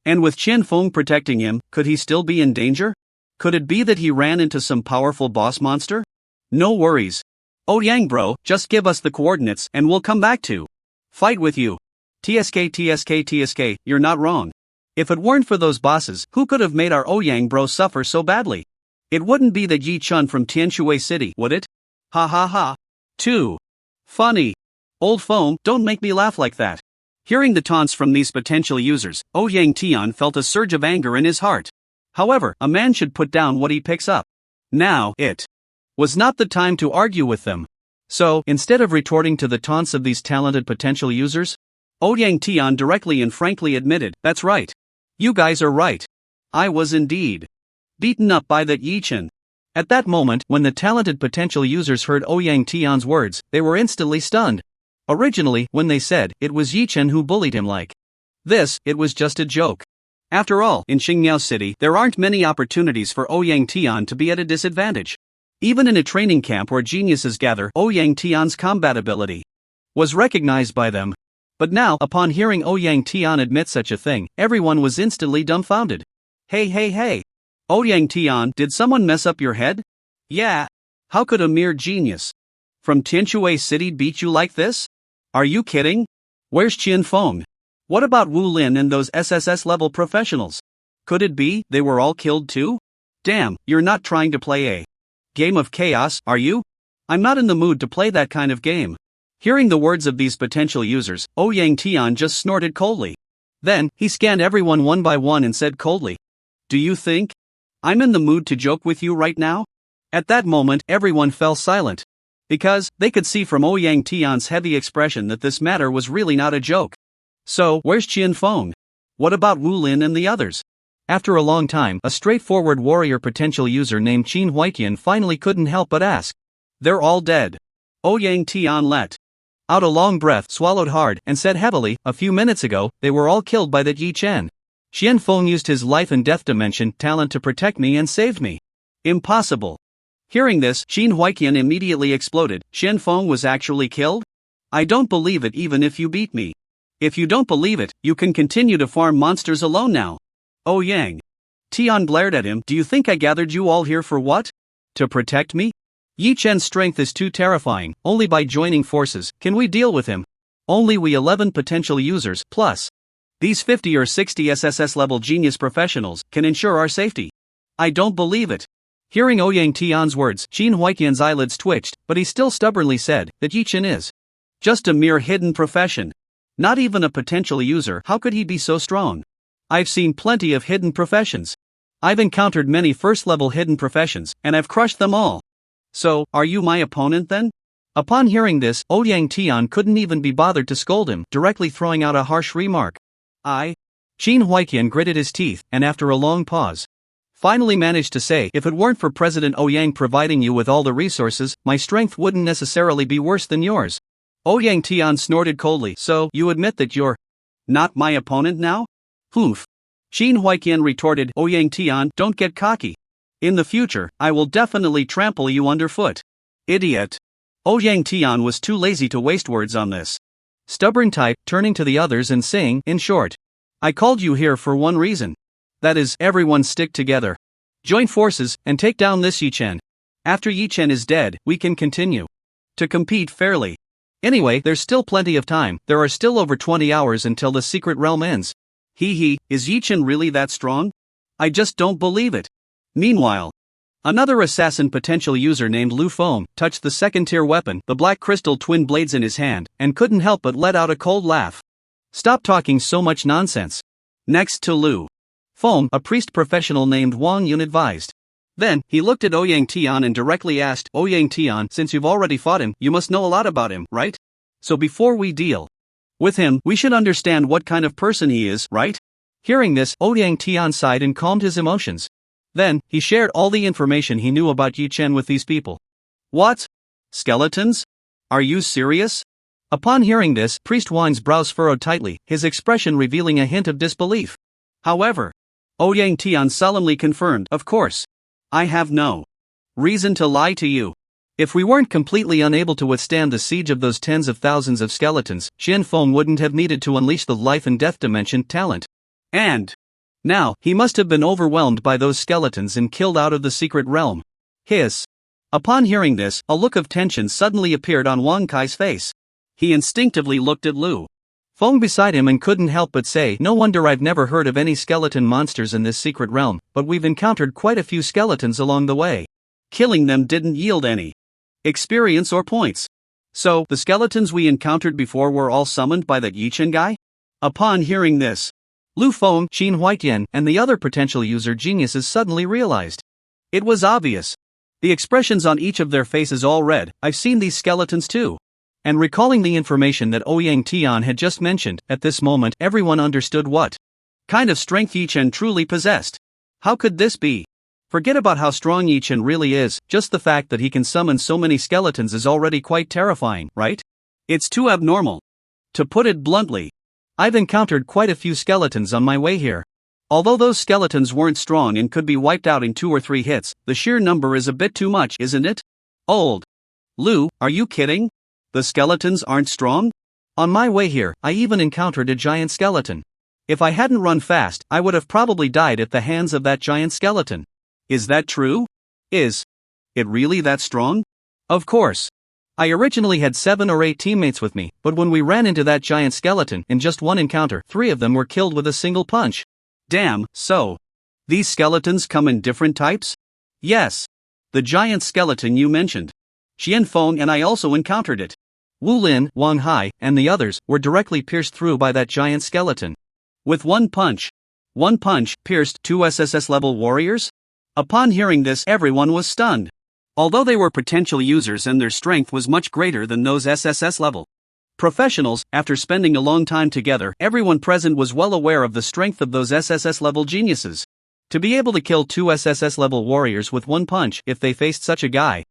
And with Qianfeng protecting him, could he still be in danger? Could it be that he ran into some powerful boss monster? No worries. Ouyang bro, just give us the coordinates and we'll come back to fight with you. TSK, you're not wrong. If it weren't for those bosses, who could have made our Ouyang bro suffer so badly? It wouldn't be the Yi Chun from Tianshui City, would it? Ha ha ha. 2. Funny. Old foam, don't make me laugh like that. Hearing the taunts from these potential users, Ouyang Tian felt a surge of anger in his heart. However, a man should put down what he picks up. Now, it was not the time to argue with them. So, instead of retorting to the taunts of these talented potential users, Ouyang Tian directly and frankly admitted, that's right. You guys are right. I was indeed beaten up by that Yi Chen. At that moment, when the talented potential users heard Ouyang Tian's words, they were instantly stunned. Originally, when they said, it was Yi Chen who bullied him like this, it was just a joke. After all, in Qingniao City, there aren't many opportunities for Ouyang Tian to be at a disadvantage. Even in a training camp where geniuses gather, Ouyang Tian's combat ability was recognized by them. But now, upon hearing Ouyang Tian admit such a thing, everyone was instantly dumbfounded. Hey. Ouyang Tian, did someone mess up your head? Yeah. How could a mere genius from Tianshui City beat you like this? Are you kidding? Where's Qianfeng? What about Wu Lin and those SSS level professionals? Could it be they were all killed too? Damn, you're not trying to play a game of chaos, are you? I'm not in the mood to play that kind of game. Hearing the words of these potential users, Ouyang Tian just snorted coldly. Then, he scanned everyone one by one and said coldly, do you think I'm in the mood to joke with you right now? At that moment, everyone fell silent. Because, they could see from Ouyang Tian's heavy expression that this matter was really not a joke. So, where's Qianfeng? What about Wu Lin and the others? After a long time, a straightforward warrior potential user named Qin Huaiqian finally couldn't help but ask. They're all dead. Ouyang Tian let out a long breath, swallowed hard, and said heavily, a few minutes ago, they were all killed by that Yi Chen. Qianfeng used his life and death dimension talent to protect me and saved me. Impossible. Hearing this, Qin Huaiqian immediately exploded. Qianfeng was actually killed? I don't believe it even if you beat me. If you don't believe it, you can continue to farm monsters alone now. Ouyang Tian glared at him, do you think I gathered you all here for what? To protect me? Yi Chen's strength is too terrifying, only by joining forces can we deal with him. Only we 11 potential users, plus these 50 or 60 SSS level genius professionals, can ensure our safety. I don't believe it. Hearing Ouyang Tian's words, Qin Huaiqian's eyelids twitched, but he still stubbornly said that Yi Chen is just a mere hidden profession. Not even a potential user, how could he be so strong? I've seen plenty of hidden professions. I've encountered many first-level hidden professions, and I've crushed them all. So, are you my opponent then? Upon hearing this, Ouyang Tian couldn't even be bothered to scold him, directly throwing out a harsh remark. Qin Huaiqian gritted his teeth, and after a long pause, finally managed to say, if it weren't for President Ouyang providing you with all the resources, my strength wouldn't necessarily be worse than yours. Ouyang Tian snorted coldly, so, you admit that you're not my opponent now? Humph. Qin Huaiqian retorted, Ouyang Tian, don't get cocky. In the future, I will definitely trample you underfoot. Idiot. Ouyang Tian was too lazy to waste words on this stubborn type, turning to the others and saying, in short, I called you here for one reason. That is, everyone stick together. Join forces, and take down this Yi Chen. After Yi Chen is dead, we can continue to compete fairly. Anyway, there's still plenty of time, there are still over 20 hours until the secret realm ends. Is Yi Chen really that strong? I just don't believe it. Meanwhile, another assassin potential user named Lu Foam touched the second-tier weapon, the black crystal twin blades in his hand, and couldn't help but let out a cold laugh. Stop talking so much nonsense. Next to Lu Foam, a priest professional named Wang Yun advised. Then, he looked at Ouyang Tian and directly asked, Ouyang Tian, since you've already fought him, you must know a lot about him, right? So before we deal with him, we should understand what kind of person he is, right? Hearing this, Ouyang Tian sighed and calmed his emotions. Then, he shared all the information he knew about Yi Chen with these people. What? Skeletons? Are you serious? Upon hearing this, Priest Wine's brows furrowed tightly, his expression revealing a hint of disbelief. However, Ouyang Tian solemnly confirmed, of course. I have no reason to lie to you. If we weren't completely unable to withstand the siege of those tens of thousands of skeletons, Xin Feng wouldn't have needed to unleash the life and death dimension talent. And now, he must have been overwhelmed by those skeletons and killed out of the secret realm. Hiss. Upon hearing this, a look of tension suddenly appeared on Wang Kai's face. He instinctively looked at Lu Feng beside him and couldn't help but say, no wonder I've never heard of any skeleton monsters in this secret realm, but we've encountered quite a few skeletons along the way. Killing them didn't yield any experience or points. So, the skeletons we encountered before were all summoned by that Yichen guy? Upon hearing this, Lu Feng, Qin Huitian, and the other potential user geniuses suddenly realized. It was obvious. The expressions on each of their faces all read, I've seen these skeletons too. And recalling the information that Ouyang Tian had just mentioned, at this moment everyone understood what kind of strength Yichen truly possessed. How could this be? Forget about how strong Yichen really is, just the fact that he can summon so many skeletons is already quite terrifying, right? It's too abnormal. To put it bluntly, I've encountered quite a few skeletons on my way here. Although those skeletons weren't strong and could be wiped out in 2 or 3 hits, the sheer number is a bit too much, isn't it? Old Lu, are you kidding? The skeletons aren't strong? On my way here, I even encountered a giant skeleton. If I hadn't run fast, I would have probably died at the hands of that giant skeleton. Is that true? Is it really that strong? Of course. I originally had 7 or 8 teammates with me, but when we ran into that giant skeleton, in just one encounter, 3 of them were killed with a single punch. Damn, so these skeletons come in different types? Yes. The giant skeleton you mentioned. Xian Feng and I also encountered it. Wu Lin, Wang Hai, and the others were directly pierced through by that giant skeleton. With one punch. One punch pierced 2 SSS level warriors? Upon hearing this, everyone was stunned. Although they were potential users and their strength was much greater than those SSS level professionals, after spending a long time together, everyone present was well aware of the strength of those SSS level geniuses. To be able to kill 2 SSS level warriors with one punch, if they faced such a guy,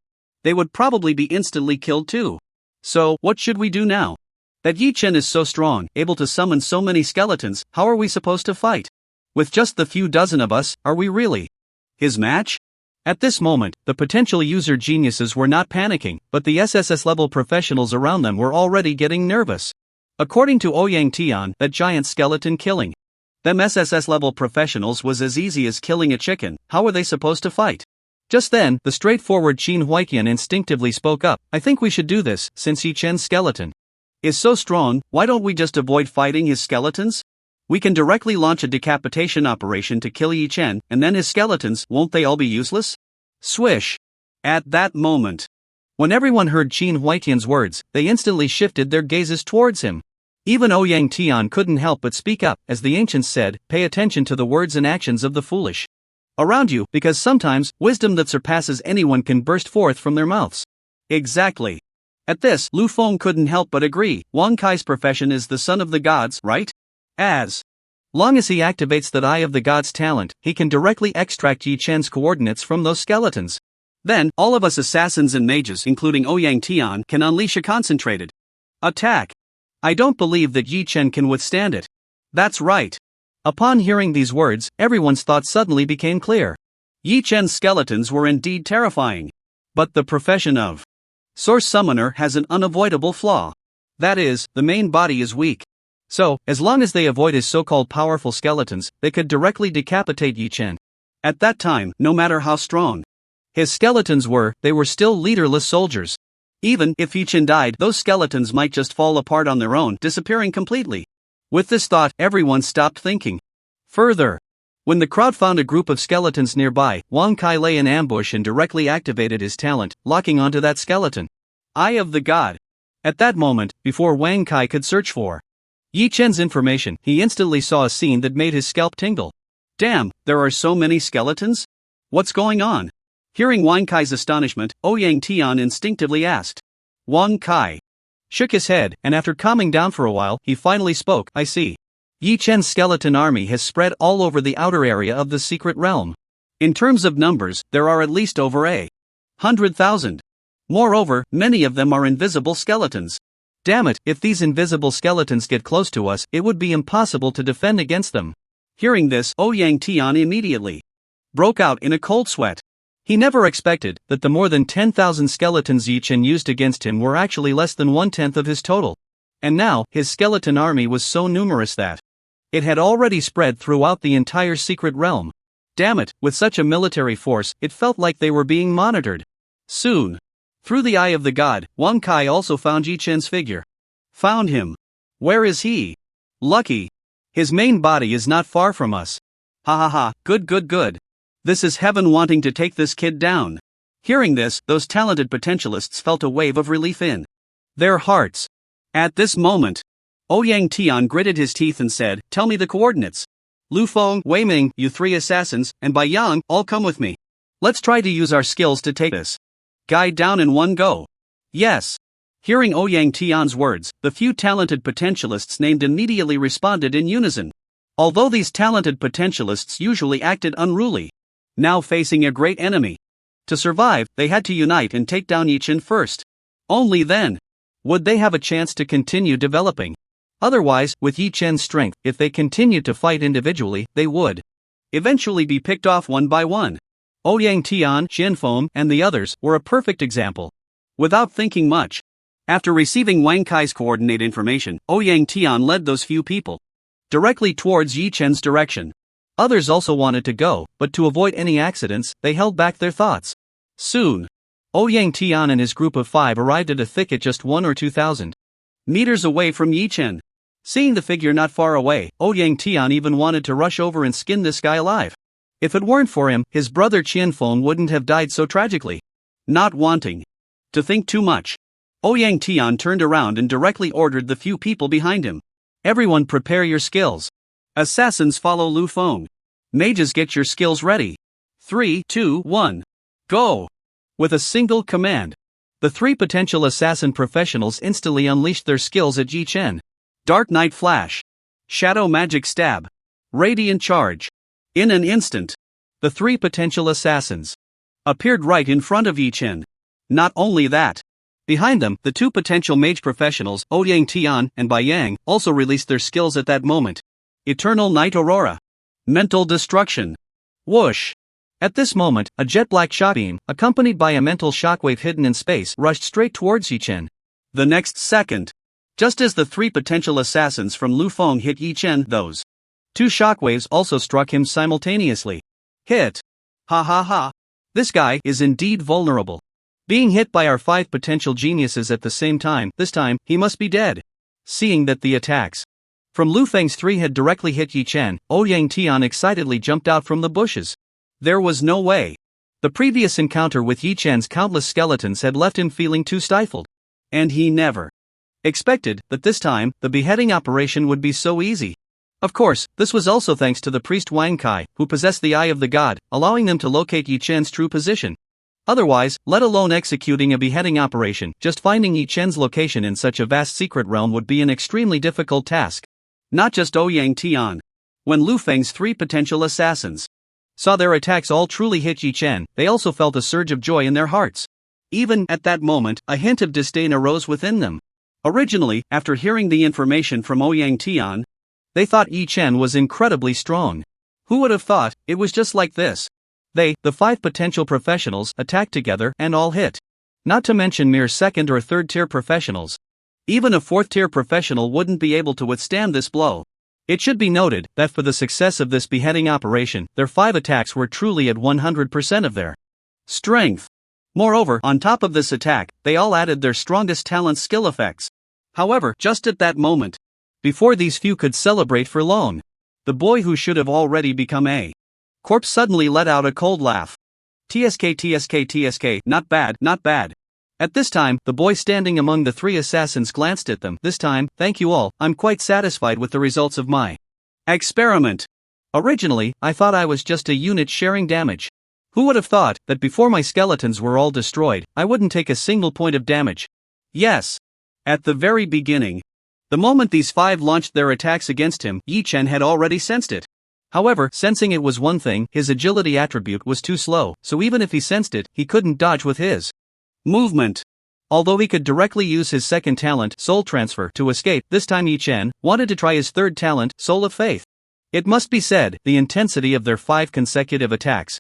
they would probably be instantly killed too. So, what should we do now? That Yichen is so strong, able to summon so many skeletons, how are we supposed to fight? With just the few dozen of us, are we really his match? At this moment, the potential user geniuses were not panicking, but the SSS level professionals around them were already getting nervous. According to Ouyang Tian, that giant skeleton killing them SSS level professionals was as easy as killing a chicken. How were they supposed to fight? Just then, the straightforward Qin Huitian instinctively spoke up, I think we should do this, since Yichen's skeleton is so strong, why don't we just avoid fighting his skeletons? We can directly launch a decapitation operation to kill Yichen, and then his skeletons, won't they all be useless? Swish. At that moment, when everyone heard Qin Huitian's words, they instantly shifted their gazes towards him. Even Ouyang Tian couldn't help but speak up, as the ancients said, pay attention to the words and actions of the foolish around you, because sometimes, wisdom that surpasses anyone can burst forth from their mouths. Exactly. At this, Lu Feng couldn't help but agree, Wang Kai's profession is the son of the gods, right? As long as he activates that Eye of the Gods talent, he can directly extract Yichen's coordinates from those skeletons. Then, all of us assassins and mages, including Ouyang Tian, can unleash a concentrated attack. I don't believe that Yichen can withstand it. That's right. Upon hearing these words, everyone's thoughts suddenly became clear. Yichen's skeletons were indeed terrifying. But the profession of Source Summoner has an unavoidable flaw. That is, the main body is weak. So, as long as they avoid his so-called powerful skeletons, they could directly decapitate Yichen. At that time, no matter how strong his skeletons were, they were still leaderless soldiers. Even if Yichen died, those skeletons might just fall apart on their own, disappearing completely. With this thought, everyone stopped thinking further. When the crowd found a group of skeletons nearby, Wang Kai lay in ambush and directly activated his talent, locking onto that skeleton. Eye of the God. At that moment, before Wang Kai could search for Yichen's information, he instantly saw a scene that made his scalp tingle. Damn, there are so many skeletons? What's going on? Hearing Wang Kai's astonishment, Ouyang Tian instinctively asked. Wang Kai shook his head, and after calming down for a while, he finally spoke, I see. Yichen's skeleton army has spread all over the outer area of the secret realm. In terms of numbers, there are at least over 100,000. Moreover, many of them are invisible skeletons. Damn it, if these invisible skeletons get close to us, it would be impossible to defend against them. Hearing this, Ouyang Tian immediately broke out in a cold sweat. He never expected that the more than 10,000 skeletons Yichen used against him were actually less than 1/10 of his total. And now, his skeleton army was so numerous that it had already spread throughout the entire secret realm. Damn it, with such a military force, it felt like they were being monitored. Soon, through the eye of the god, Wang Kai also found Yichen's figure. Found him. Where is he? Lucky. His main body is not far from us. Ha ha ha, good. This is heaven wanting to take this kid down. Hearing this, those talented potentialists felt a wave of relief in their hearts. At this moment, Ouyang Tian gritted his teeth and said, "Tell me the coordinates. Lu Feng, Wei Ming, you 3 assassins, and Bai Yang, all come with me. Let's try to use our skills to take this guy down in one go." Yes. Hearing Ouyang Tian's words, the few talented potentialists named immediately responded in unison. Although these talented potentialists usually acted unruly, now facing a great enemy, to survive, they had to unite and take down Yichen first. Only then would they have a chance to continue developing. Otherwise, with Yichen's strength, if they continued to fight individually, they would eventually be picked off one by one. Ouyang Tian, Xianfeng, and the others were a perfect example. Without thinking much, after receiving Wang Kai's coordinate information, Ouyang Tian led those few people directly towards Yichen's direction. Others also wanted to go, but to avoid any accidents, they held back their thoughts. Soon, Ouyang Tian and his group of 5 arrived at a thicket just 1 or 2,000 meters away from Yichen. Seeing the figure not far away, Ouyang Tian even wanted to rush over and skin this guy alive. If it weren't for him, his brother Qianfeng wouldn't have died so tragically. Not wanting to think too much, Ouyang Tian turned around and directly ordered the few people behind him. "Everyone prepare your skills. Assassins follow Lu Feng. Mages get your skills ready. 3, 2, 1. Go!" With a single command, the 3 potential assassin professionals instantly unleashed their skills at Yichen. Dark Night Flash, Shadow Magic Stab, Radiant Charge. In an instant, the 3 potential assassins appeared right in front of Yichen. Not only that, behind them, the 2 potential mage professionals, Ouyang Tian and Bai Yang, also released their skills at that moment. Eternal Night Aurora, Mental Destruction. Whoosh! At this moment, a jet-black shockbeam, accompanied by a mental shockwave hidden in space, rushed straight towards Yichen. The next second, just as the 3 potential assassins from Lu Feng hit Yichen, those 2 shockwaves also struck him simultaneously. Hit! Ha ha ha! This guy is indeed vulnerable. Being hit by our 5 potential geniuses at the same time, this time, he must be dead. Seeing that the attacks from Lu Feng's 3 had directly hit Yichen, Ouyang Tian excitedly jumped out from the bushes. There was no way. The previous encounter with Yichen's countless skeletons had left him feeling too stifled. And he never expected that this time, the beheading operation would be so easy. Of course, this was also thanks to the priest Wang Kai, who possessed the eye of the god, allowing them to locate Yichen's true position. Otherwise, let alone executing a beheading operation, just finding Yichen's location in such a vast secret realm would be an extremely difficult task. Not just Ouyang Tian. When Lu Feng's 3 potential assassins saw their attacks all truly hit Yichen, they also felt a surge of joy in their hearts. Even at that moment, a hint of disdain arose within them. Originally, after hearing the information from Ouyang Tian, they thought Yichen was incredibly strong. Who would have thought it was just like this? They, the 5 potential professionals, attacked together and all hit. Not to mention mere 2nd or 3rd tier professionals. Even a 4th tier professional wouldn't be able to withstand this blow. It should be noted that for the success of this beheading operation, their 5 attacks were truly at 100% of their strength. Moreover, on top of this attack, they all added their strongest talent skill effects. However, just at that moment, before these few could celebrate for long, the boy who should have already become a corpse suddenly let out a cold laugh. TSK, not bad, not bad. At this time, the boy standing among the 3 assassins glanced at them. This time, thank you all, I'm quite satisfied with the results of my experiment. Originally, I thought I was just a unit sharing damage. Who would have thought that before my skeletons were all destroyed, I wouldn't take a single point of damage? Yes. At the very beginning, the moment these 5 launched their attacks against him, Yichen had already sensed it. However, sensing it was one thing, his agility attribute was too slow, so even if he sensed it, he couldn't dodge with his Movement. Although he could directly use his second talent, Soul Transfer, to escape, this time Yi Chen wanted to try his third talent, Soul of Faith. It must be said, the intensity of their 5 consecutive attacks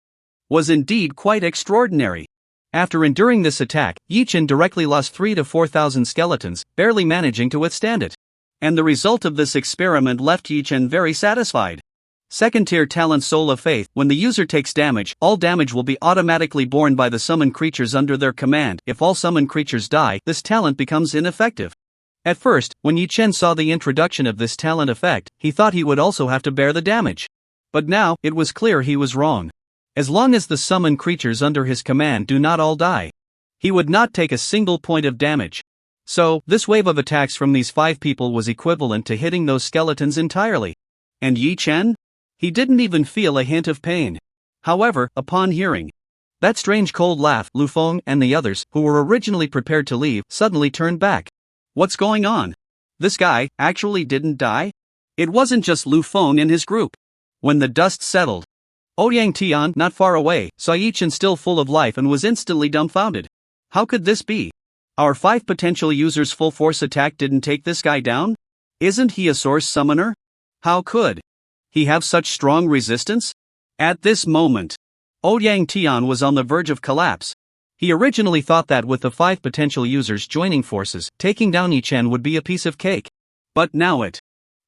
was indeed quite extraordinary. After enduring this attack, Yi Chen directly lost 3,000 to 4,000 skeletons, barely managing to withstand it. And the result of this experiment left Yi Chen very satisfied. Second tier talent Soul of Faith. When the user takes damage, all damage will be automatically borne by the summoned creatures under their command. If all summoned creatures die, this talent becomes ineffective. At first, when Yi Chen saw the introduction of this talent effect, he thought he would also have to bear the damage. But now, it was clear he was wrong. As long as the summoned creatures under his command do not all die, he would not take a single point of damage. So, this wave of attacks from these 5 people was equivalent to hitting those skeletons entirely. And Yi Chen? He didn't even feel a hint of pain. However, upon hearing that strange cold laugh, Lu Feng and the others, who were originally prepared to leave, suddenly turned back. What's going on? This guy actually didn't die? It wasn't just Lu Feng and his group. When the dust settled, Ouyang Tian, not far away, saw Yi Chen still full of life and was instantly dumbfounded. How could this be? Our 5 potential users' full force attack didn't take this guy down? Isn't he a source summoner? How could he have such strong resistance? At this moment, Ouyang Tian was on the verge of collapse. He originally thought that with the 5 potential users joining forces, taking down Yi Chen would be a piece of cake. But now it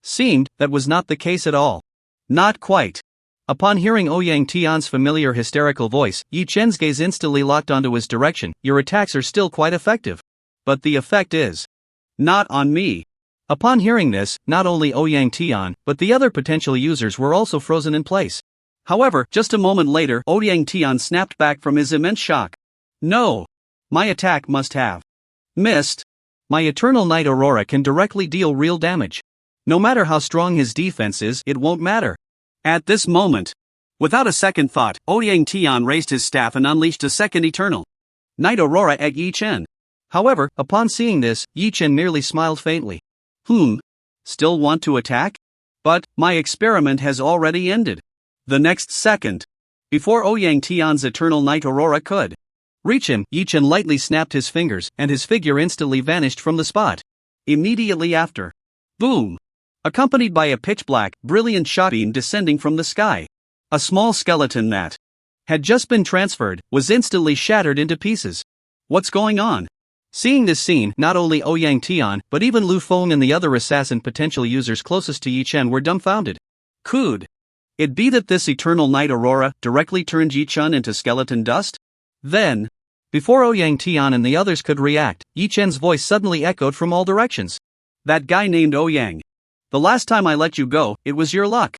seemed that was not the case at all. Not quite. Upon hearing Ouyang Tian's familiar hysterical voice, Yi Chen's gaze instantly locked onto his direction. Your attacks are still quite effective. But the effect is not on me. Upon hearing this, not only Ouyang Tian, but the other potential users were also frozen in place. However, just a moment later, Ouyang Tian snapped back from his immense shock. No! My attack must have missed. My Eternal Night Aurora can directly deal real damage. No matter how strong his defense is, it won't matter. At this moment, without a second thought, Ouyang Tian raised his staff and unleashed a second Eternal Night Aurora at Yi Chen. However, upon seeing this, Yi Chen merely smiled faintly. Still want to attack? But my experiment has already ended. The next second, before Ouyang Tian's Eternal Night Aurora could reach him, Yi Chen lightly snapped his fingers, and his figure instantly vanished from the spot. Immediately after, boom! Accompanied by a pitch-black, brilliant shot beam descending from the sky. A small skeleton that had just been transferred was instantly shattered into pieces. What's going on? Seeing this scene, not only Ouyang Tian, but even Lu Feng and the other assassin potential users closest to Yi Chen were dumbfounded. Could it be that this Eternal Night Aurora directly turned Yi Chen into skeleton dust? Then, before Ouyang Tian and the others could react, Yi Chen's voice suddenly echoed from all directions. That guy named Ouyang. The last time I let you go, it was your luck.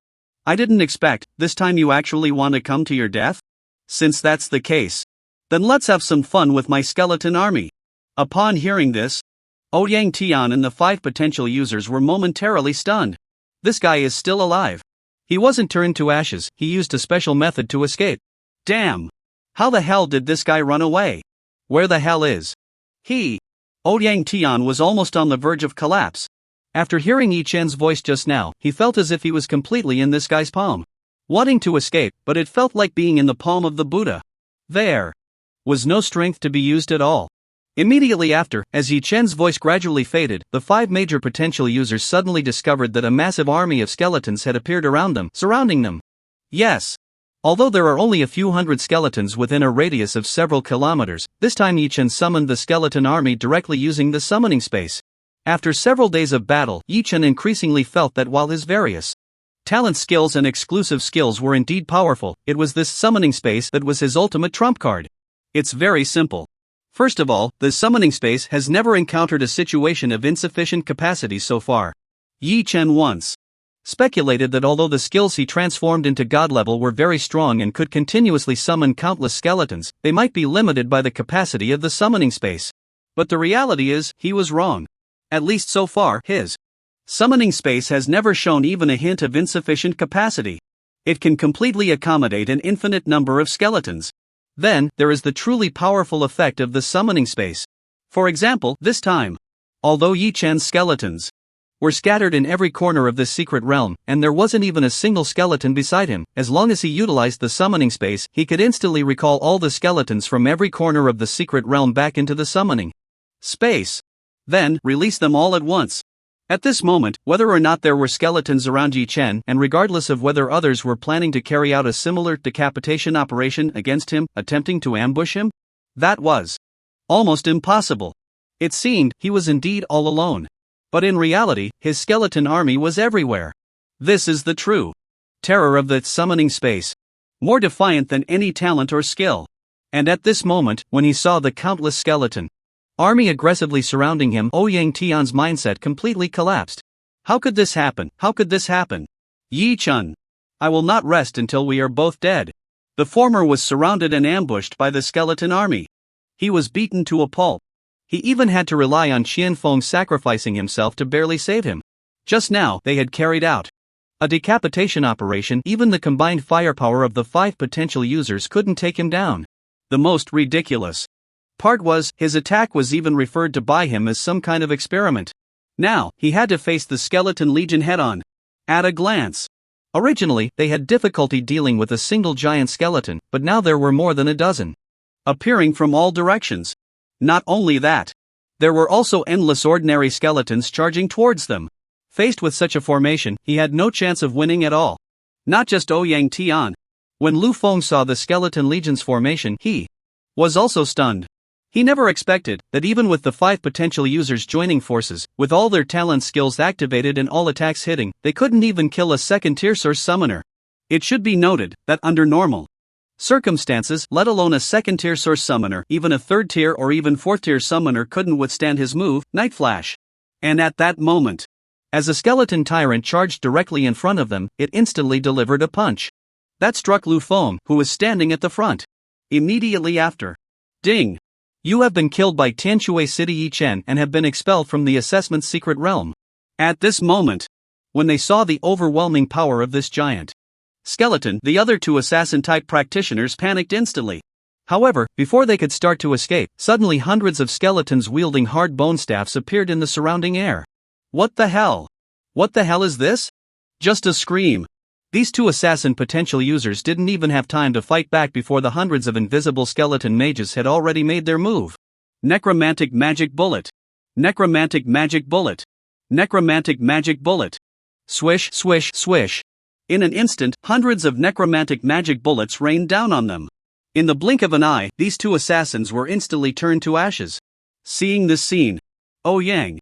I didn't expect, this time you actually want to come to your death? Since that's the case, then let's have some fun with my skeleton army. Upon hearing this, Ouyang Tian and the 5 potential users were momentarily stunned. This guy is still alive. He wasn't turned to ashes, he used a special method to escape. Damn! How the hell did this guy run away? Where the hell is he? Ouyang Tian was almost on the verge of collapse. After hearing Yi Chen's voice just now, he felt as if he was completely in this guy's palm. Wanting to escape, but it felt like being in the palm of the Buddha. There was no strength to be used at all. Immediately after, as Yi Chen's voice gradually faded, the 5 major potential users suddenly discovered that a massive army of skeletons had appeared around them, surrounding them. Yes. Although there are only a few hundred skeletons within a radius of several kilometers, this time Yi Chen summoned the skeleton army directly using the summoning space. After several days of battle, Yi Chen increasingly felt that while his various talent skills and exclusive skills were indeed powerful, it was this summoning space that was his ultimate trump card. It's very simple. First of all, the summoning space has never encountered a situation of insufficient capacity so far. Yi Chen once speculated that although the skills he transformed into god level were very strong and could continuously summon countless skeletons, they might be limited by the capacity of the summoning space. But the reality is, he was wrong. At least so far, his summoning space has never shown even a hint of insufficient capacity. It can completely accommodate an infinite number of skeletons. Then, there is the truly powerful effect of the summoning space. For example, this time, although Yi Chen's skeletons were scattered in every corner of this secret realm, and there wasn't even a single skeleton beside him. As long as he utilized the summoning space, he could instantly recall all the skeletons from every corner of the secret realm back into the summoning space. Then, release them all at once. At this moment, whether or not there were skeletons around Yi Chen, and regardless of whether others were planning to carry out a similar decapitation operation against him, attempting to ambush him, that was almost impossible. It seemed he was indeed all alone. But in reality, his skeleton army was everywhere. This is the true terror of the summoning space. More defiant than any talent or skill. And at this moment, when he saw the countless skeleton army aggressively surrounding him, Ouyang Tian's mindset completely collapsed. How could this happen? How could this happen? Yi Chen. I will not rest until we are both dead. The former was surrounded and ambushed by the skeleton army. He was beaten to a pulp. He even had to rely on Qianfeng sacrificing himself to barely save him. Just now, they had carried out a decapitation operation. Even the combined firepower of the 5 potential users couldn't take him down. The most ridiculous part was, his attack was even referred to by him as some kind of experiment. Now, he had to face the Skeleton Legion head-on. At a glance. Originally, they had difficulty dealing with a single giant skeleton, but now there were more than a dozen appearing from all directions. Not only that, there were also endless ordinary skeletons charging towards them. Faced with such a formation, he had no chance of winning at all. Not just Ouyang Tian. When Lu Feng saw the Skeleton Legion's formation, he was also stunned. He never expected that even with the 5 potential users joining forces, with all their talent skills activated and all attacks hitting, they couldn't even kill a second-tier source summoner. It should be noted that under normal circumstances, let alone a second-tier source summoner, even a third-tier or even fourth-tier summoner couldn't withstand his move, Night Flash. And at that moment, as a skeleton tyrant charged directly in front of them, it instantly delivered a punch that struck Lu Feng, who was standing at the front. Immediately after, ding! You have been killed by Tianshui City Yi Chen and have been expelled from the assessment secret realm. At this moment, when they saw the overwhelming power of this giant skeleton, the other 2 assassin-type practitioners panicked instantly. However, before they could start to escape, suddenly hundreds of skeletons wielding hard bone staffs appeared in the surrounding air. What the hell? What the hell is this? Just a scream. These 2 assassin potential users didn't even have time to fight back before the hundreds of invisible skeleton mages had already made their move. Necromantic magic bullet. Necromantic magic bullet. Necromantic magic bullet. Swish, swish, swish. In an instant, hundreds of necromantic magic bullets rained down on them. In the blink of an eye, these 2 assassins were instantly turned to ashes. Seeing this scene, Ouyang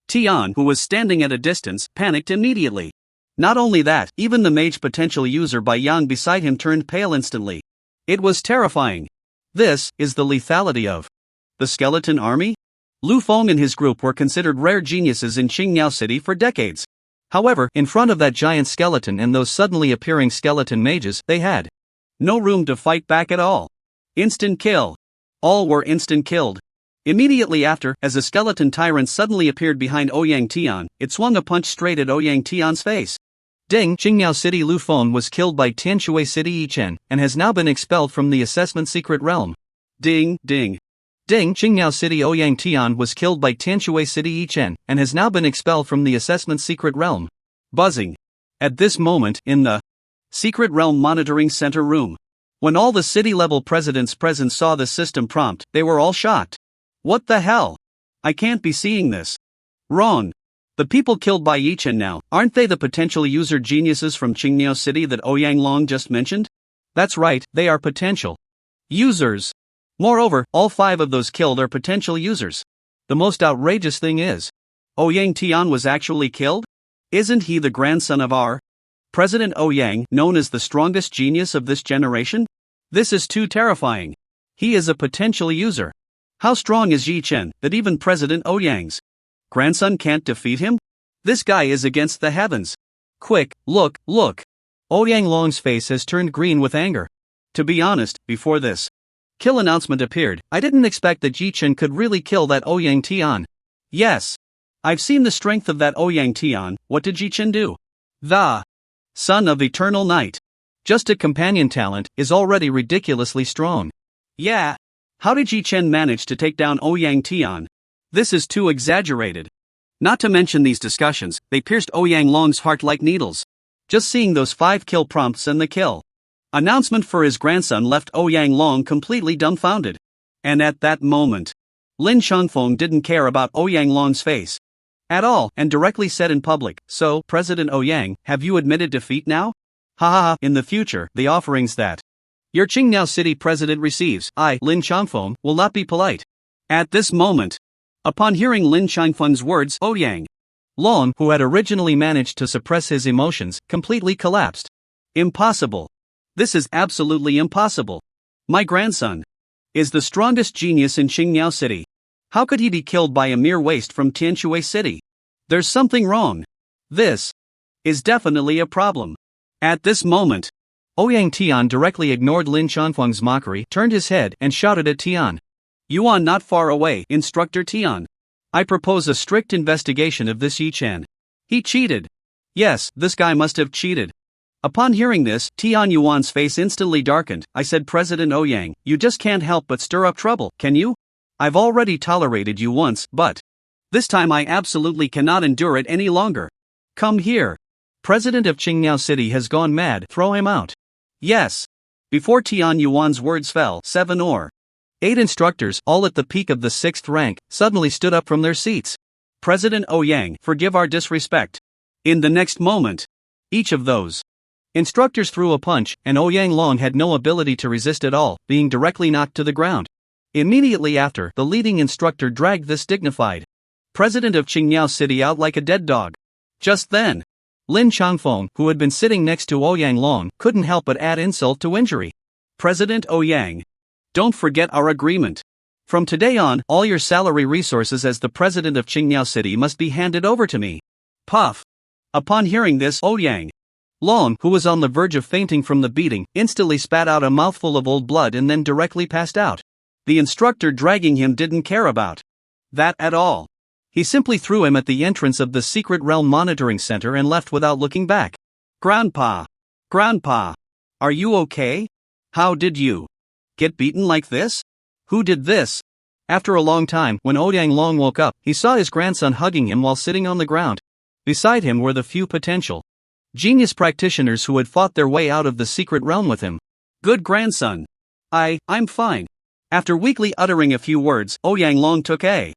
Tian, who was standing at a distance, panicked immediately. Not only that, even the mage potential user Bai Yang beside him turned pale instantly. It was terrifying. This is the lethality of the skeleton army? Lu Feng and his group were considered rare geniuses in Qingyao City for decades. However, in front of that giant skeleton and those suddenly appearing skeleton mages, they had no room to fight back at all. Instant kill. All were instant killed. Immediately after, as a skeleton tyrant suddenly appeared behind Ouyang Tian, it swung a punch straight at Ouyang Tian's face. Ding! Qingyao City Lu Feng was killed by Tianshui City Yi Chen, and has now been expelled from the assessment secret realm. Ding, ding. Ding! Qingyao City Ouyang Tian was killed by Tianshui City Yi Chen, and has now been expelled from the assessment secret realm. Buzzing. At this moment, in the secret realm monitoring center room, when all the city-level presidents present saw the system prompt, they were all shocked. What the hell? I can't be seeing this. Wrong. The people killed by Yi Chen now, aren't they the potential user geniuses from Qingyao City that Ouyang Long just mentioned? That's right, they are potential users. Moreover, all 5 of those killed are potential users. The most outrageous thing is, Ouyang Tian was actually killed? Isn't he the grandson of our President Ouyang, known as the strongest genius of this generation? This is too terrifying. He is a potential user. How strong is Yi Chen that even President Ouyang's grandson can't defeat him? This guy is against the heavens. Quick, look, look. Ouyang Long's face has turned green with anger. To be honest, before this kill announcement appeared, I didn't expect that Yi Chen could really kill that Ouyang Tian. Yes. I've seen the strength of that Ouyang Tian. What did Yi Chen do? The Son of Eternal Night. Just a companion talent, is already ridiculously strong. Yeah. How did Yi Chen manage to take down Ouyang Tian? This is too exaggerated. Not to mention these discussions, they pierced Ouyang Long's heart like needles. Just seeing those 5 kill prompts and the kill announcement for his grandson left Ouyang Long completely dumbfounded. And at that moment, Lin Changfeng didn't care about Ouyang Long's face at all and directly said in public, "So, President Ouyang, have you admitted defeat now? Ha ha ha, in the future, the offerings that your Qingniao City president receives, I, Lin Changfeng, will not be polite." At this moment, upon hearing Lin Changfeng's words, Ouyang Long, who had originally managed to suppress his emotions, completely collapsed. Impossible. This is absolutely impossible. My grandson is the strongest genius in Qingniao City. How could he be killed by a mere waste from Tianshui City? There's something wrong. This is definitely a problem. At this moment, Ouyang Tian directly ignored Lin Changfeng's mockery, turned his head, and shouted at Tian. "Yuan not far away, Instructor Tian. I propose a strict investigation of this Yi Chen. He cheated. Yes, this guy must have cheated." Upon hearing this, Tian Yuan's face instantly darkened. "I said, President Ouyang, you just can't help but stir up trouble, can you? I've already tolerated you once, but this time I absolutely cannot endure it any longer. Come here. President of Qingniao City has gone mad, throw him out." Yes. Before Tian Yuan's words fell, 7 or 8 instructors, all at the peak of the 6th rank, suddenly stood up from their seats. "President Ouyang, forgive our disrespect." In the next moment, each of those instructors threw a punch, and Ouyang Long had no ability to resist at all, being directly knocked to the ground. Immediately after, the leading instructor dragged this dignified president of Qingniao City out like a dead dog. Just then, Lin Changfeng, who had been sitting next to Ouyang Long, couldn't help but add insult to injury. "President Ouyang, don't forget our agreement. From today on, all your salary resources as the president of Qingniao City must be handed over to me." Puff. Upon hearing this, Ouyang Long, who was on the verge of fainting from the beating, instantly spat out a mouthful of old blood and then directly passed out. The instructor dragging him didn't care about that at all. He simply threw him at the entrance of the Secret Realm Monitoring Center and left without looking back. "Grandpa! Grandpa! Are you okay? How did you get beaten like this? Who did this?" After a long time, when Ouyang Long woke up, he saw his grandson hugging him while sitting on the ground. Beside him were the few potential genius practitioners who had fought their way out of the secret realm with him. "Good grandson. I'm fine." After weakly uttering a few words, Ouyang Long took a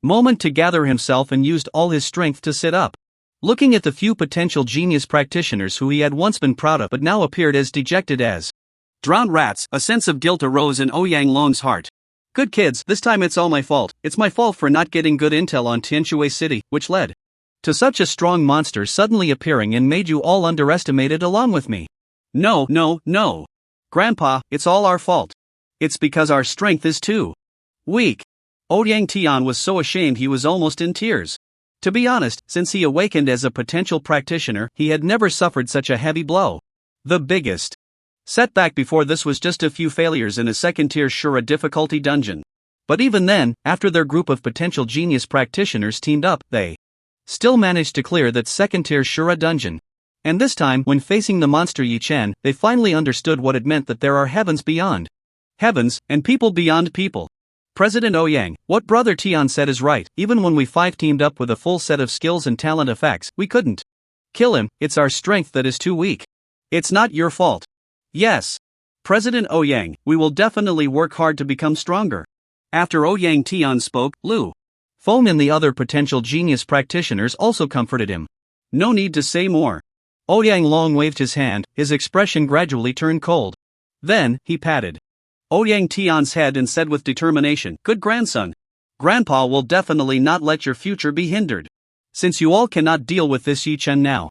moment to gather himself and used all his strength to sit up. Looking at the few potential genius practitioners who he had once been proud of but now appeared as dejected as drowned rats, a sense of guilt arose in Ouyang Long's heart. "Good kids, this time it's all my fault. It's my fault for not getting good intel on Tianshui City, which led to such a strong monster suddenly appearing and made you all underestimated along with me. No. Grandpa, it's all our fault. It's because our strength is too weak." Ouyang Tian was so ashamed he was almost in tears. To be honest, since he awakened as a potential practitioner, he had never suffered such a heavy blow. The biggest setback before this was just a few failures in a second-tier Shura difficulty dungeon. But even then, after their group of potential genius practitioners teamed up, they still managed to clear that second-tier Shura dungeon. And this time, when facing the monster Yi Chen, they finally understood what it meant that there are heavens beyond heavens, and people beyond people. "President Ouyang, what Brother Tian said is right. Even when we 5 teamed up with a full set of skills and talent effects, we couldn't kill him. It's our strength that is too weak. It's not your fault." "Yes. President Ouyang, we will definitely work hard to become stronger." After Ouyang Tian spoke, Lu Feng and the other potential genius practitioners also comforted him. No need to say more. Ouyang Long waved his hand, his expression gradually turned cold. Then, he patted Ouyang Tian's head and said with determination, "Good grandson. Grandpa will definitely not let your future be hindered. Since you all cannot deal with this Yi Chen now,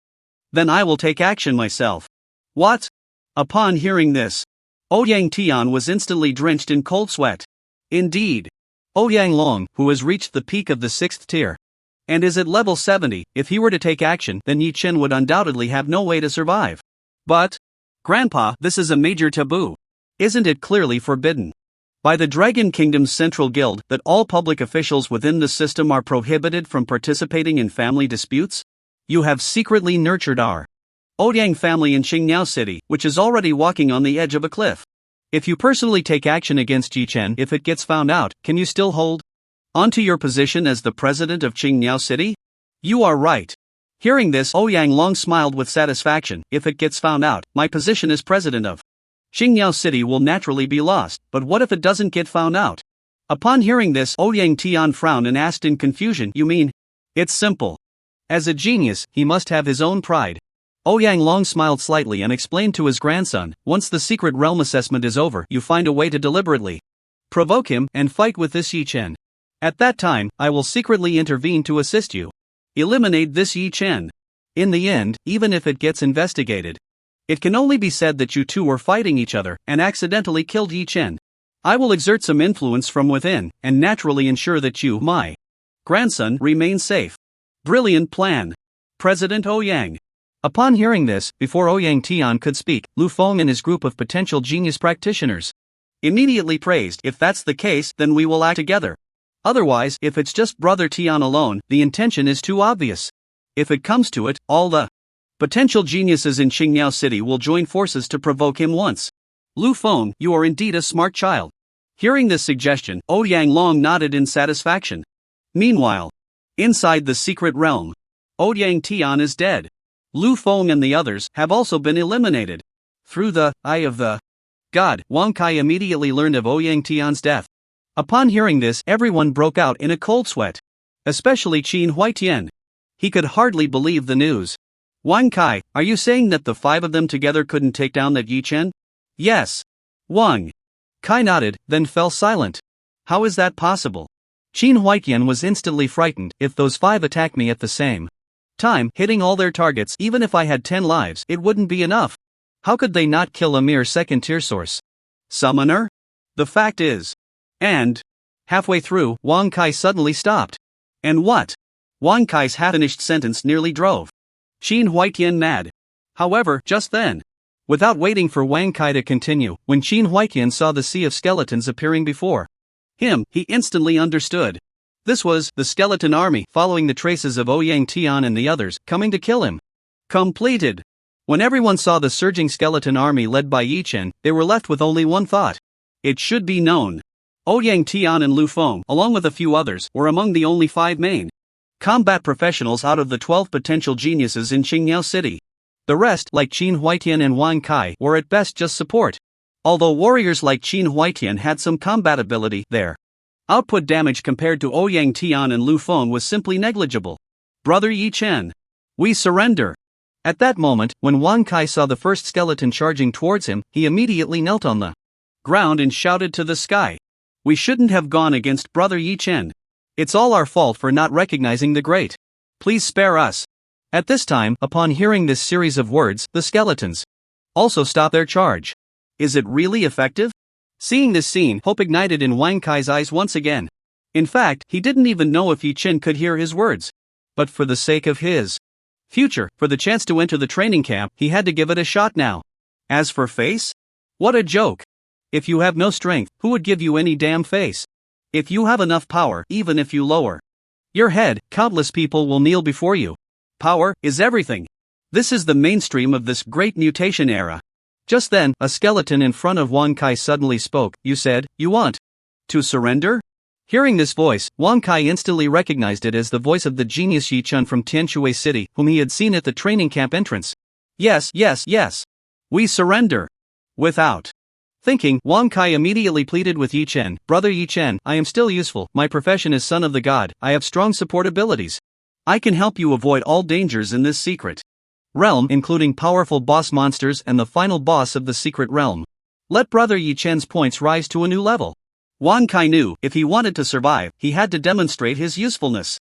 then I will take action myself." "What?" Upon hearing this, Ouyang Tian was instantly drenched in cold sweat. Indeed, Ouyang Long, who has reached the peak of the 6th tier, and is at level 70, if he were to take action, then Yi Chen would undoubtedly have no way to survive. "But, Grandpa, this is a major taboo. Isn't it clearly forbidden by the Dragon Kingdom's Central Guild that all public officials within the system are prohibited from participating in family disputes? You have secretly nurtured our Ouyang family in Qingniao City, which is already walking on the edge of a cliff. If you personally take action against Yi Chen, if it gets found out, can you still hold onto your position as the president of Qingniao City?" You are right. Hearing this, Ouyang Long smiled with satisfaction. If it gets found out, my position as president of Qingyao City will naturally be lost, but what if it doesn't get found out? Upon hearing this, Ouyang Tian frowned and asked in confusion, you mean? It's simple. As a genius, he must have his own pride. Ouyang Long smiled slightly and explained to his grandson, once the secret realm assessment is over, you find a way to deliberately provoke him and fight with this Yi Chen. At that time, I will secretly intervene to assist you. Eliminate this Yi Chen. In the end, even if it gets investigated, it can only be said that you two were fighting each other and accidentally killed Yi Chen. I will exert some influence from within and naturally ensure that you, my grandson, remain safe. Brilliant plan. President Ouyang. Upon hearing this, before Ouyang Tian could speak, Lu Feng and his group of potential genius practitioners immediately praised, if that's the case, then we will act together. Otherwise, if it's just Brother Tian alone, the intention is too obvious. If it comes to it, all the potential geniuses in Qingyao City will join forces to provoke him once. Lu Feng, you are indeed a smart child. Hearing this suggestion, Ouyang Long nodded in satisfaction. Meanwhile, inside the secret realm, Ouyang Tian is dead. Lu Feng and the others have also been eliminated. Through the eye of the god, Wang Kai immediately learned of Ouyang Tian's death. Upon hearing this, everyone broke out in a cold sweat. Especially Qin Huaitian. He could hardly believe the news. Wang Kai, are you saying that the five of them together couldn't take down that Yi Chen? Yes. Wang Kai nodded, then fell silent. How is that possible? Qin Huaitian was instantly frightened. If those five attack me at the same time, hitting all their targets, even if I had 10 lives, it wouldn't be enough. How could they not kill a mere second-tier source summoner? The fact is. And halfway through, Wang Kai suddenly stopped. And what? Wang Kai's half-finished sentence nearly drove Qin Huaitian mad. However, just then, without waiting for Wang Kai to continue, when Qin Huaitian saw the sea of skeletons appearing before him, he instantly understood. This was the skeleton army following the traces of Ouyang Tian and the others, coming to kill him. Completed. When everyone saw the surging skeleton army led by Yi Chen, they were left with only one thought. It should be known. Ouyang Tian and Lu Feng, along with a few others, were among the only 5 main combat professionals out of the 12 potential geniuses in Qingyao City. The rest, like Qin Huaitian and Wang Kai, were at best just support. Although warriors like Qin Huaitian had some combat ability, their output damage compared to Ouyang Tian and Lu Feng was simply negligible. Brother Yi Chen. We surrender. At that moment, when Wang Kai saw the first skeleton charging towards him, he immediately knelt on the ground and shouted to the sky. We shouldn't have gone against Brother Yi Chen. It's all our fault for not recognizing the great. Please spare us. At this time, upon hearing this series of words, the skeletons also stopped their charge. Is it really effective? Seeing this scene, hope ignited in Wang Kai's eyes once again. In fact, he didn't even know if Yi Chen could hear his words. But for the sake of his future, for the chance to enter the training camp, he had to give it a shot now. As for face? What a joke. If you have no strength, who would give you any damn face? If you have enough power, even if you lower your head, countless people will kneel before you. Power is everything. This is the mainstream of this great mutation era. Just then, a skeleton in front of Wang Kai suddenly spoke. You said, you want to surrender? Hearing this voice, Wang Kai instantly recognized it as the voice of the genius Yi Chen from Tianshui City, whom he had seen at the training camp entrance. Yes. We surrender. Without thinking, Wang Kai immediately pleaded with Yi Chen. Brother Yi Chen, I am still useful. My profession is son of the god. I have strong support abilities. I can help you avoid all dangers in this secret realm, including powerful boss monsters and the final boss of the secret realm. Let Brother Yi Chen's points rise to a new level. Wang Kai knew, if he wanted to survive, he had to demonstrate his usefulness.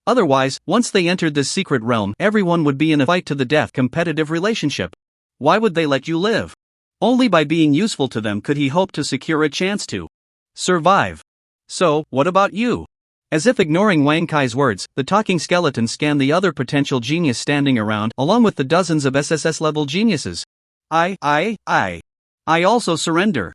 Otherwise, once they entered this secret realm, everyone would be in a fight-to-the-death competitive relationship. Why would they let you live? Only by being useful to them could he hope to secure a chance to survive. So, what about you? As if ignoring Wang Kai's words, the talking skeleton scanned the other potential genius standing around, along with the dozens of SSS-level geniuses. I also surrender.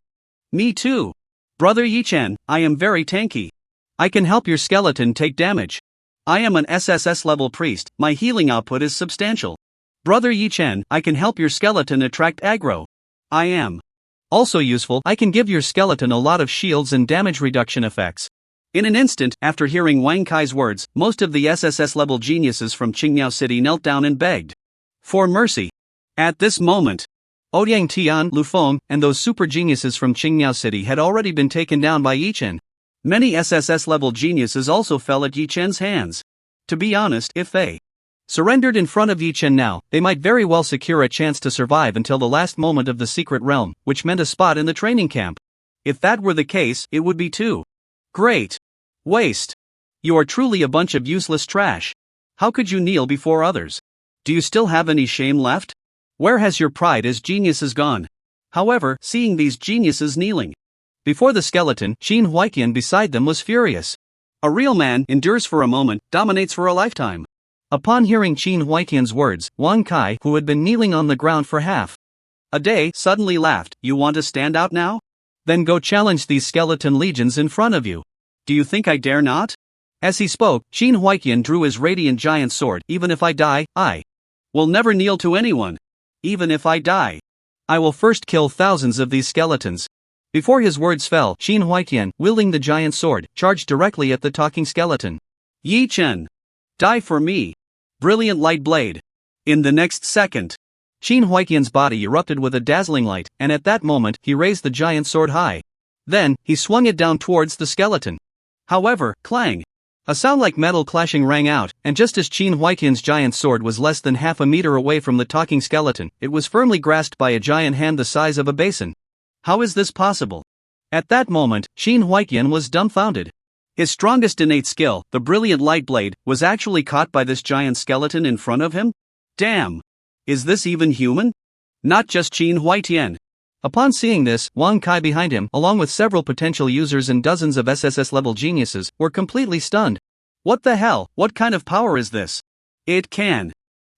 Me too. Brother Yi Chen, I am very tanky. I can help your skeleton take damage. I am an SSS-level priest, my healing output is substantial. Brother Yi Chen, I can help your skeleton attract aggro. I am also useful, I can give your skeleton a lot of shields and damage reduction effects. In an instant, after hearing Wang Kai's words, most of the SSS-level geniuses from Qingmiao City knelt down and begged for mercy. At this moment, Ouyang Tian, Lu Feng, and those super geniuses from Qingmiao City had already been taken down by Yi Chen. Many SSS-level geniuses also fell at Yi Chen's hands. To be honest, if they surrendered in front of Yi Chen now, they might very well secure a chance to survive until the last moment of the secret realm, which meant a spot in the training camp. If that were the case, it would be too great waste. You are truly a bunch of useless trash. How could you kneel before others? Do you still have any shame left? Where has your pride as geniuses gone? However, seeing these geniuses kneeling before the skeleton, Qin Huaiqian beside them was furious. A real man endures for a moment, dominates for a lifetime. Upon hearing Qin Huaiqian's words, Wang Kai, who had been kneeling on the ground for half a day, suddenly laughed. You want to stand out now? Then go challenge these skeleton legions in front of you. Do you think I dare not? As he spoke, Qin Huaiqian drew his radiant giant sword. Even if I die, I will never kneel to anyone. Even if I die, I will first kill thousands of these skeletons. Before his words fell, Qin Huaiqian, wielding the giant sword, charged directly at the talking skeleton. Yi Chen, die for me. Brilliant light blade. In the next second, Qin Huaiqian's body erupted with a dazzling light, and at that moment he raised the giant sword high. Then, he swung it down towards the skeleton. However, clang! A sound like metal clashing rang out, and just as Qin Huaiqian's giant sword was less than half a meter away from the talking skeleton, it was firmly grasped by a giant hand the size of a basin. How is this possible? At that moment, Qin Huaiqian was dumbfounded. His strongest innate skill, the brilliant light blade, was actually caught by this giant skeleton in front of him? Damn! Is this even human? Not just Qin Huaiqian. Upon seeing this, Wang Kai behind him, along with several potential users and dozens of SSS-level geniuses, were completely stunned. What the hell? What kind of power is this? It can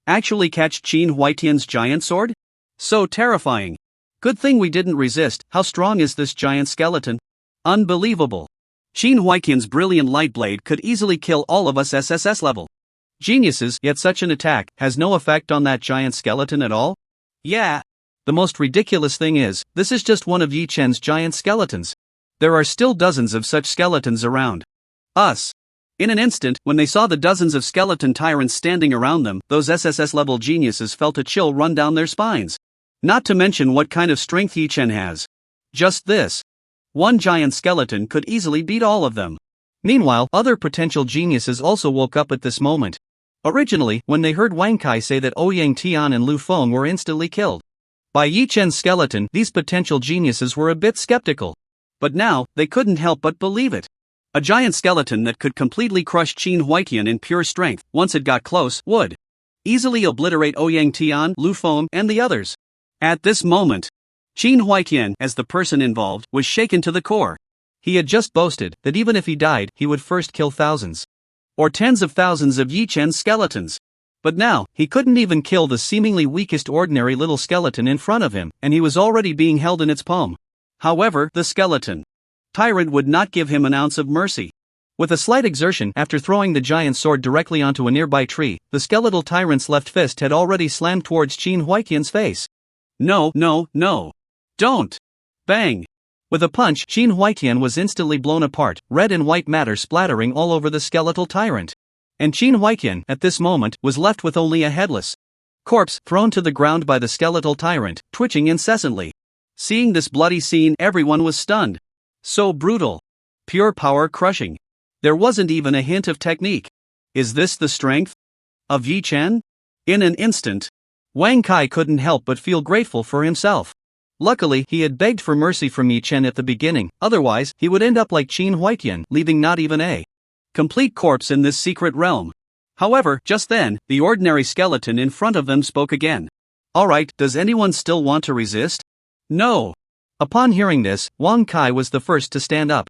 actually catch Qin Huaiqian's giant sword? So terrifying. Good thing we didn't resist. How strong is this giant skeleton? Unbelievable. Qin Huaiqian's brilliant light blade could easily kill all of us SSS-level geniuses, yet such an attack has no effect on that giant skeleton at all? Yeah. The most ridiculous thing is, this is just one of Yi Chen's giant skeletons. There are still dozens of such skeletons around us. In an instant, when they saw the dozens of skeleton tyrants standing around them, those SSS-level geniuses felt a chill run down their spines. Not to mention what kind of strength Yi Chen has. Just this. One giant skeleton could easily beat all of them. Meanwhile, other potential geniuses also woke up at this moment. Originally, when they heard Wang Kai say that Ouyang Tian and Lu Feng were instantly killed by Yi Chen's skeleton, these potential geniuses were a bit skeptical. But now, they couldn't help but believe it. A giant skeleton that could completely crush Qin Huaiqian in pure strength, once it got close, would easily obliterate Ouyang Tian, Lu Feng, and the others. At this moment, Qin Huaiqian, as the person involved, was shaken to the core. He had just boasted that even if he died, he would first kill thousands or tens of thousands of Yi Chen's skeletons. But now, he couldn't even kill the seemingly weakest ordinary little skeleton in front of him, and he was already being held in its palm. However, the skeleton tyrant would not give him an ounce of mercy. With a slight exertion, after throwing the giant sword directly onto a nearby tree, the skeletal tyrant's left fist had already slammed towards Qin Huaiqian's face. No, no, no. Don't! Bang! With a punch, Qin Huaiqian was instantly blown apart, red and white matter splattering all over the skeletal tyrant. And Qin Huaiqian, at this moment, was left with only a headless corpse thrown to the ground by the skeletal tyrant, twitching incessantly. Seeing this bloody scene, everyone was stunned. So brutal. Pure power crushing. There wasn't even a hint of technique. Is this the strength of Yi Chen? In an instant, Wang Kai couldn't help but feel grateful for himself. Luckily, he had begged for mercy from Yi Chen at the beginning, otherwise, he would end up like Qin Huaiqian, leaving not even a complete corpse in this secret realm. However, just then, the ordinary skeleton in front of them spoke again. Alright, does anyone still want to resist? No. Upon hearing this, Wang Kai was the first to stand up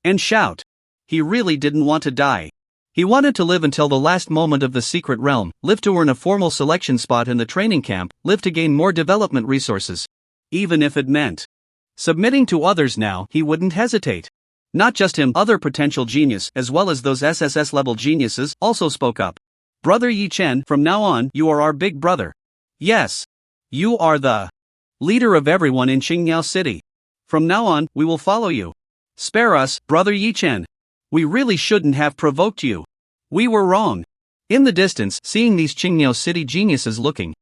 and shout. He really didn't want to die. He wanted to live until the last moment of the secret realm, live to earn a formal selection spot in the training camp, live to gain more development resources. Even if it meant submitting to others now, he wouldn't hesitate. Not just him, other potential genius, as well as those SSS-level geniuses, also spoke up. Brother Yi Chen, from now on, you are our big brother. Yes. You are the leader of everyone in Qingmiao City. From now on, we will follow you. Spare us, brother Yi Chen. We really shouldn't have provoked you. We were wrong. In the distance, seeing these Qingniao City geniuses looking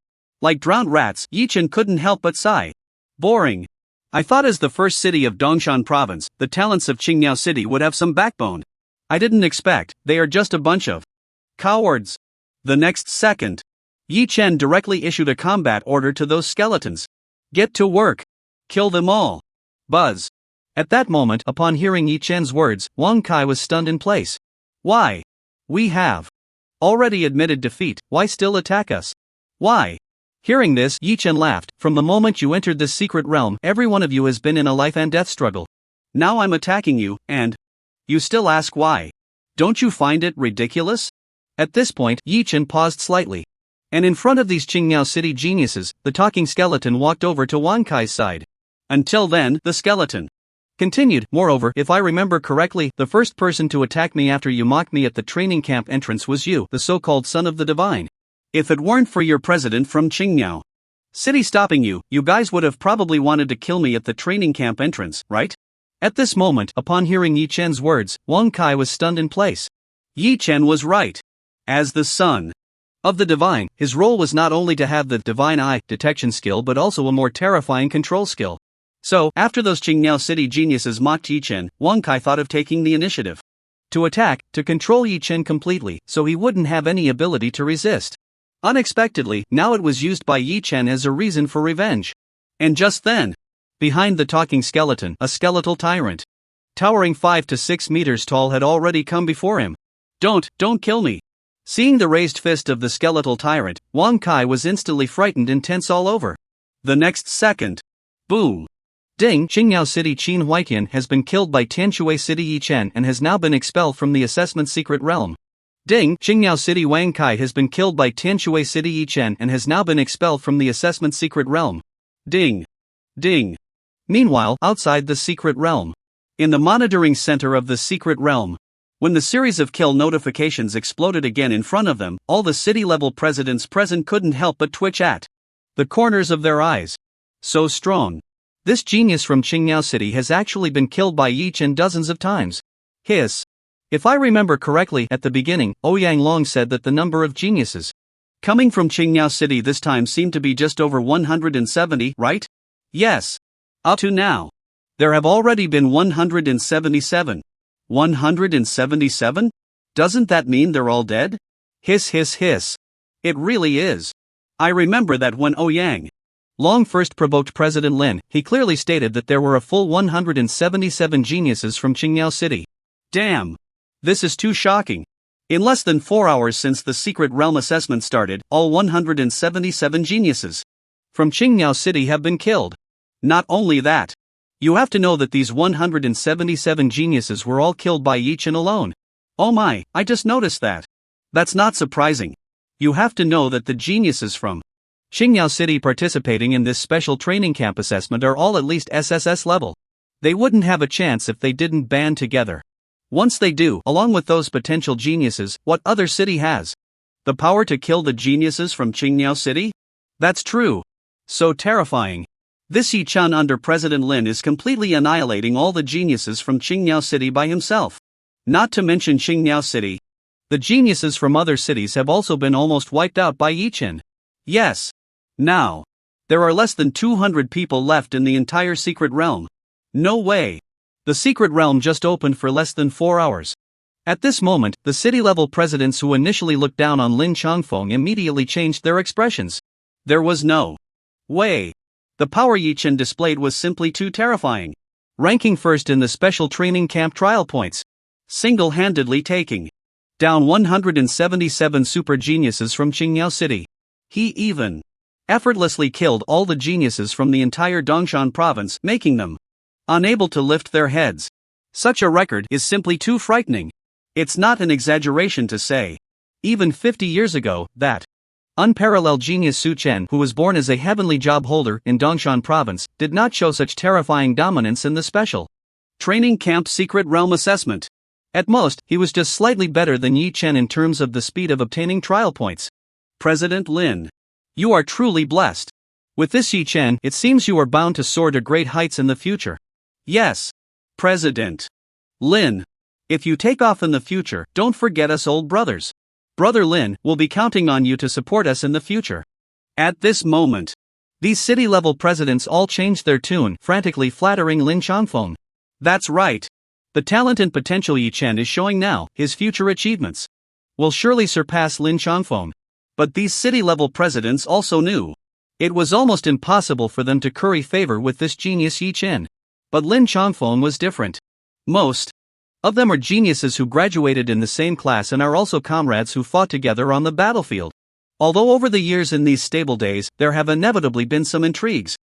like drowned rats, Yichen couldn't help but sigh. Boring. I thought as the first city of Dongshan province, the talents of Qingniao City would have some backbone. I didn't expect, they are just a bunch of cowards. The next second, Yi Chen directly issued a combat order to those skeletons. Get to work. Kill them all. Buzz. At that moment, upon hearing Yi Chen's words, Wang Kai was stunned in place. Why? We have already admitted defeat, why still attack us? Why? Hearing this, Yi Chen laughed. From the moment you entered this secret realm, every one of you has been in a life and death struggle. Now I'm attacking you, and you still ask why? Don't you find it ridiculous? At this point, Yi Chen paused slightly. And in front of these Qingniao City geniuses, the talking skeleton walked over to Wang Kai's side. Until then, the skeleton continued. Moreover, if I remember correctly, the first person to attack me after you mocked me at the training camp entrance was you, the so-called son of the divine. If it weren't for your president from Qingniao City stopping you, you guys would have probably wanted to kill me at the training camp entrance, right? At this moment, upon hearing Yi Chen's words, Wang Kai was stunned in place. Yi Chen was right. As the son of the divine, his role was not only to have the divine eye detection skill but also a more terrifying control skill. So, after those Qingniao City geniuses mocked Yi Chen, Wang Kai thought of taking the initiative to attack, to control Yi Chen completely, so he wouldn't have any ability to resist. Unexpectedly, now it was used by Yi Chen as a reason for revenge. And just then, behind the talking skeleton, a skeletal tyrant, towering 5 to 6 meters tall, had already come before him. Don't kill me. Seeing the raised fist of the skeletal tyrant, Wang Kai was instantly frightened and tense all over. The next second, boom. Ding! Qingniao City Qin Huitian has been killed by Tianshui City Yi Chen and has now been expelled from the assessment secret realm. Ding! Qingniao City Wang Kai has been killed by Tianshui City Yi Chen and has now been expelled from the assessment secret realm. Ding! Ding! Meanwhile, outside the secret realm, in the monitoring center of the secret realm, when the series of kill notifications exploded again in front of them, all the city-level presidents present couldn't help but twitch at the corners of their eyes. So strong. This genius from Qingniao City has actually been killed by Yi Chen dozens of times. Hiss. If I remember correctly, at the beginning, Ouyang Long said that the number of geniuses coming from Qingniao City this time seemed to be just over 170, right? Yes. Up to now, there have already been 177. 177? Doesn't that mean they're all dead? Hiss hiss hiss. It really is. I remember that when Ouyang Long first provoked President Lin, he clearly stated that there were a full 177 geniuses from Qingniao City. Damn. This is too shocking. In less than 4 hours since the secret realm assessment started, all 177 geniuses from Qingniao City have been killed. Not only that, you have to know that these 177 geniuses were all killed by Yi Chen alone. Oh my, I just noticed that. That's not surprising. You have to know that the geniuses from Qingniao City participating in this special training camp assessment are all at least SSS level. They wouldn't have a chance if they didn't band together. Once they do, along with those potential geniuses, what other city has the power to kill the geniuses from Qingniao City? That's true. So terrifying. This Yi Chen under President Lin is completely annihilating all the geniuses from Qingniao City by himself. Not to mention Qingniao City. The geniuses from other cities have also been almost wiped out by Yi Chen. Yes. Now, there are less than 200 people left in the entire secret realm. No way. The secret realm just opened for less than 4 hours. At this moment, the city-level presidents who initially looked down on Lin Changfeng immediately changed their expressions. There was no way. The power Yi Chen displayed was simply too terrifying. Ranking first in the special training camp trial points. Single-handedly taking down 177 super geniuses from Qingniao City. He even effortlessly killed all the geniuses from the entire Dongshan province, making them unable to lift their heads. Such a record is simply too frightening. It's not an exaggeration to say, even 50 years ago, that unparalleled genius Su Chen, who was born as a heavenly job holder in Dongshan province, did not show such terrifying dominance in the special training camp secret realm assessment. At most, he was just slightly better than Yi Chen in terms of the speed of obtaining trial points. President Lin, you are truly blessed. With this Yi Chen, it seems you are bound to soar to great heights in the future. Yes. President Lin, If you take off in the future, don't forget us old brothers. Brother Lin will be counting on you to support us in the future. At this moment, these city-level presidents all changed their tune, frantically flattering Lin Changfeng. That's right. The talent and potential Yi Chen is showing now, his future achievements will surely surpass Lin Changfeng. But these city-level presidents also knew it was almost impossible for them to curry favor with this genius Yi Chen. But Lin Changfeng was different. Most of them are geniuses who graduated in the same class and are also comrades who fought together on the battlefield. Although over the years in these stable days there have inevitably been some intrigues.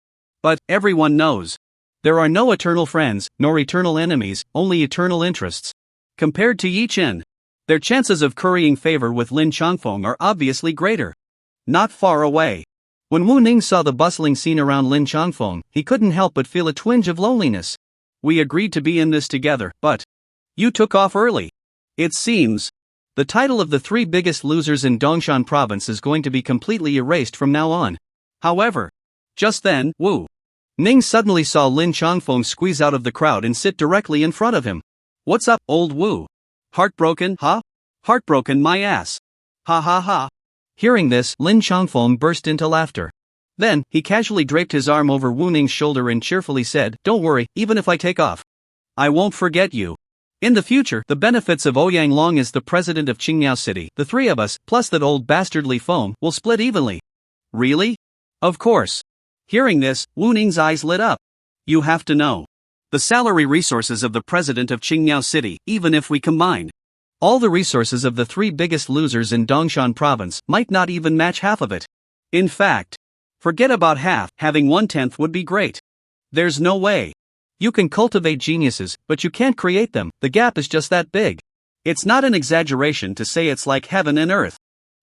But everyone knows there are no eternal friends, nor eternal enemies, only eternal interests. Compared to Yi Chen, their chances of currying favor with Lin Changfeng are obviously greater. Not far away, when Wu Ning saw the bustling scene around Lin Changfeng, he couldn't help but feel a twinge of loneliness. We agreed to be in this together, but you took off early. It seems the title of the 3 biggest losers in Dongshan province is going to be completely erased from now on. However, just then, Wu Ning suddenly saw Lin Changfeng squeeze out of the crowd and sit directly in front of him. What's up, old Wu? Heartbroken, huh? Heartbroken my ass. Ha ha ha. Hearing this, Lin Changfeng burst into laughter. Then, he casually draped his arm over Wu Ning's shoulder and cheerfully said, "Don't worry, even if I take off, I won't forget you. In the future, the benefits of Ouyang Long as the president of Qingmiao City, the 3 of us, plus that old bastard Li Feng, will split evenly." Really? Of course. Hearing this, Wu Ning's eyes lit up. You have to know the salary resources of the president of Qingmiao City, even if we combine all the resources of the 3 biggest losers in Dongshan province, might not even match half of it. In fact, forget about half, having 1/10 would be great. There's no way. You can cultivate geniuses, but you can't create them, the gap is just that big. It's not an exaggeration to say it's like heaven and earth.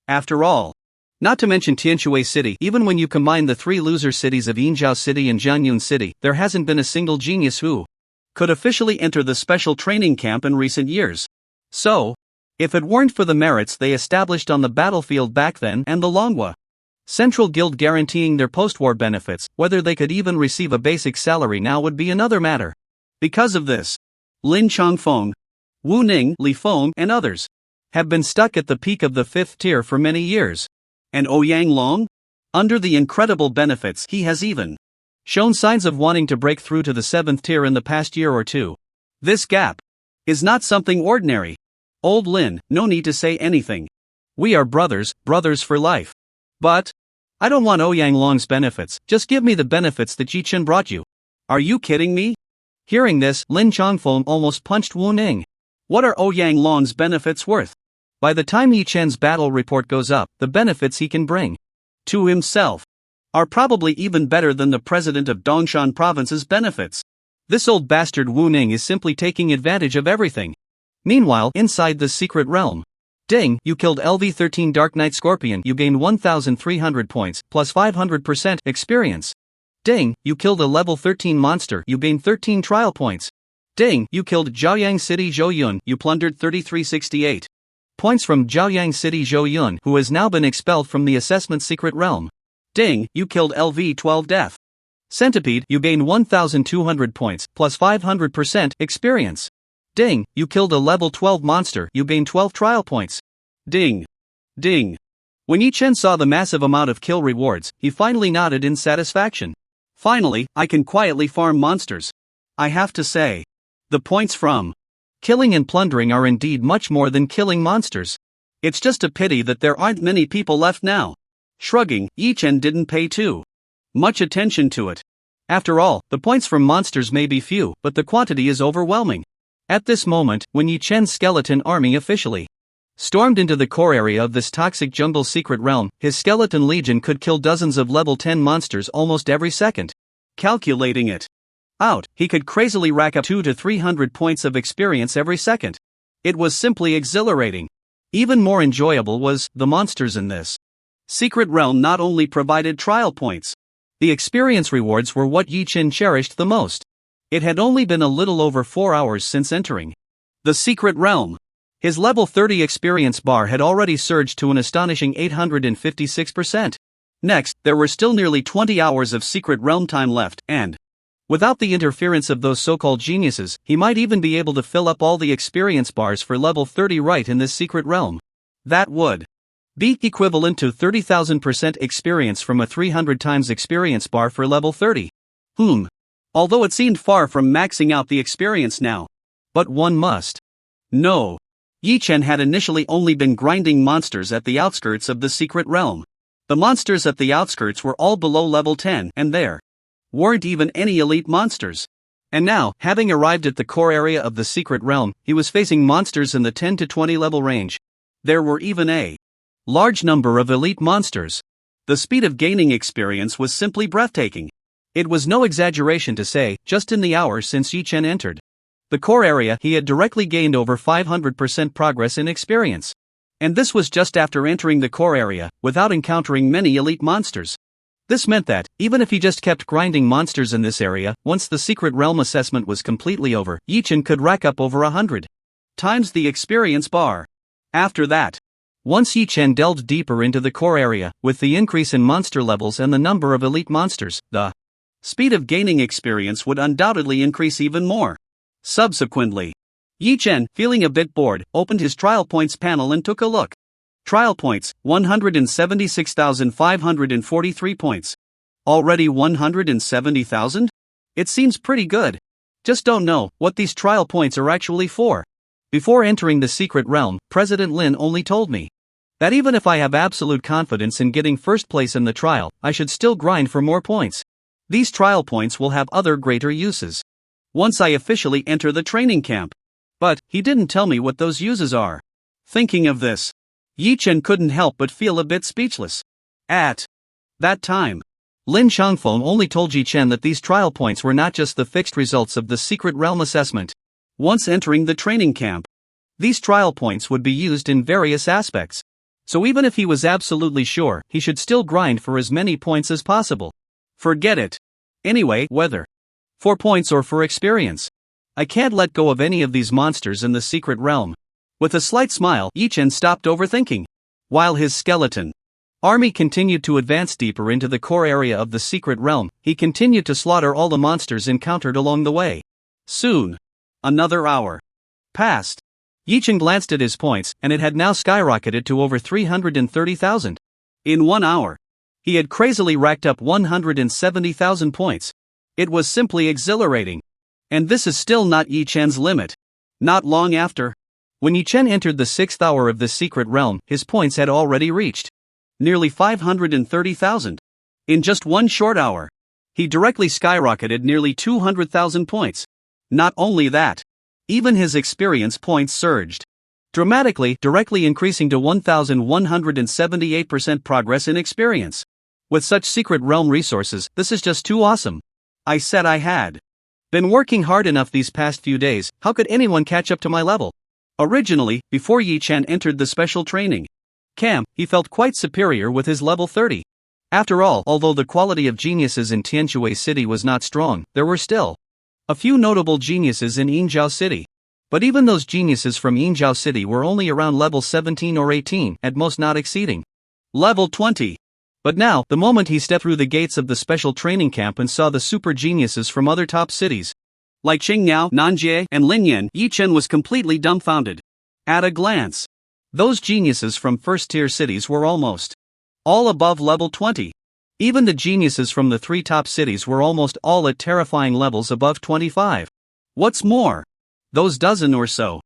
After all, not to mention Tianshui City, even when you combine the 3 loser cities of Yinzhou City and Jianyun City, there hasn't been a single genius who could officially enter the special training camp in recent years. So, if it weren't for the merits they established on the battlefield back then and the Longhua Central Guild guaranteeing their post-war benefits, whether they could even receive a basic salary now would be another matter. Because of this, Lin Changfeng, Wu Ning, Li Feng, and others have been stuck at the peak of the 5th tier for many years. And Ouyang Long? Under the incredible benefits, he has even shown signs of wanting to break through to the 7th tier in the past year or two. This gap is not something ordinary. Old Lin, no need to say anything. We are brothers, brothers for life. But I don't want Ouyang Long's benefits, just give me the benefits that Yi Chen brought you. Are you kidding me? Hearing this, Lin Changfeng almost punched Wu Ning. What are Ouyang Long's benefits worth? By the time Yi Chen's battle report goes up, the benefits he can bring to himself are probably even better than the president of Dongshan province's benefits. This old bastard Wu Ning is simply taking advantage of everything. Meanwhile, inside the secret realm, ding, you killed LV-13 Dark Knight Scorpion, you gain 1,300 points, plus 500% experience. Ding, you killed a level 13 monster, you gain 13 trial points. Ding, you killed Zhaoyang City Zhou Yun, you plundered 3368 points from Zhaoyang City Zhou Yun, who has now been expelled from the assessment secret realm. Ding, you killed LV-12 Death Centipede, you gain 1,200 points, plus 500% experience. Ding, you killed a level 12 monster, you gain 12 trial points. Ding. Ding. When Yi Chen saw the massive amount of kill rewards, he finally nodded in satisfaction. Finally, I can quietly farm monsters. I have to say, the points from killing and plundering are indeed much more than killing monsters. It's just a pity that there aren't many people left now. Shrugging, Yi Chen didn't pay too much attention to it. After all, the points from monsters may be few, but the quantity is overwhelming. At this moment, when Yi Chen's skeleton army officially stormed into the core area of this toxic jungle secret realm, his skeleton legion could kill dozens of level 10 monsters almost every second. Calculating it out, he could crazily rack up 200 to 300 points of experience every second. It was simply exhilarating. Even more enjoyable was, the monsters in this secret realm not only provided trial points. The experience rewards were what Yi Chen cherished the most. It had only been a little over 4 hours since entering the secret realm. His level 30 experience bar had already surged to an astonishing 856%. Next, there were still nearly 20 hours of secret realm time left, and Without the interference of those so-called geniuses, he might even be able to fill up all the experience bars for level 30 right in this secret realm. That would be equivalent to 30,000% experience from a 300 times experience bar for level 30. Although it seemed far from maxing out the experience now. But one must know. Yi Chen had initially only been grinding monsters at the outskirts of the secret realm. The monsters at the outskirts were all below level 10 and there weren't even any elite monsters. And now, having arrived at the core area of the secret realm, he was facing monsters in the 10 to 20 level range. There were even a large number of elite monsters. The speed of gaining experience was simply breathtaking. It was no exaggeration to say, just in the hour since Yi Chen entered the core area, he had directly gained over 500% progress in experience. And this was just after entering the core area, without encountering many elite monsters. This meant that, even if he just kept grinding monsters in this area, once the secret realm assessment was completely over, Yi Chen could rack up over 100 times the experience bar. After that, once Yi Chen delved deeper into the core area, with the increase in monster levels and the number of elite monsters, the speed of gaining experience would undoubtedly increase even more. Subsequently, Yi Chen, feeling a bit bored, opened his trial points panel and took a look. Trial points, 176,543 points. Already 170,000? It seems pretty good. Just don't know what these trial points are actually for. Before entering the secret realm, President Lin only told me that even if I have absolute confidence in getting first place in the trial, I should still grind for more points. These trial points will have other greater uses once I officially enter the training camp. But he didn't tell me what those uses are. Thinking of this, Yi Chen couldn't help but feel a bit speechless. At that time, Lin Changfeng only told Yi Chen that these trial points were not just the fixed results of the secret realm assessment. Once entering the training camp, these trial points would be used in various aspects. So even if he was absolutely sure, he should still grind for as many points as possible. Forget it. Anyway, whether for points or for experience, I can't let go of any of these monsters in the secret realm. With a slight smile, Yi Chen stopped overthinking. While his skeleton army continued to advance deeper into the core area of the secret realm, he continued to slaughter all the monsters encountered along the way. Soon, another hour passed. Yi Chen glanced at his points, and it had now skyrocketed to over 330,000. In 1 hour, he had crazily racked up 170,000 points. It was simply exhilarating. And this is still not Yi Chen's limit. Not long after, when Yi Chen entered the 6th hour of the secret realm, his points had already reached nearly 530,000. In just 1 short hour, he directly skyrocketed nearly 200,000 points. Not only that, even his experience points surged dramatically, directly increasing to 1,178% progress in experience. With such secret realm resources, this is just too awesome. I said I had been working hard enough these past few days. How could anyone catch up to my level? Originally, before Yi Chen entered the special training camp, he felt quite superior with his level 30. After all, although the quality of geniuses in Tianshui City was not strong, there were still a few notable geniuses in Yinzhou City. But even those geniuses from Yinzhou City were only around level 17 or 18, at most not exceeding level 20. But now, the moment he stepped through the gates of the special training camp and saw the super geniuses from other top cities, like Qingyao, Nanjie, and Linyan, Yi Chen was completely dumbfounded. At a glance, those geniuses from first-tier cities were almost all above level 20. Even the geniuses from the 3 top cities were almost all at terrifying levels above 25. What's more, those dozen or so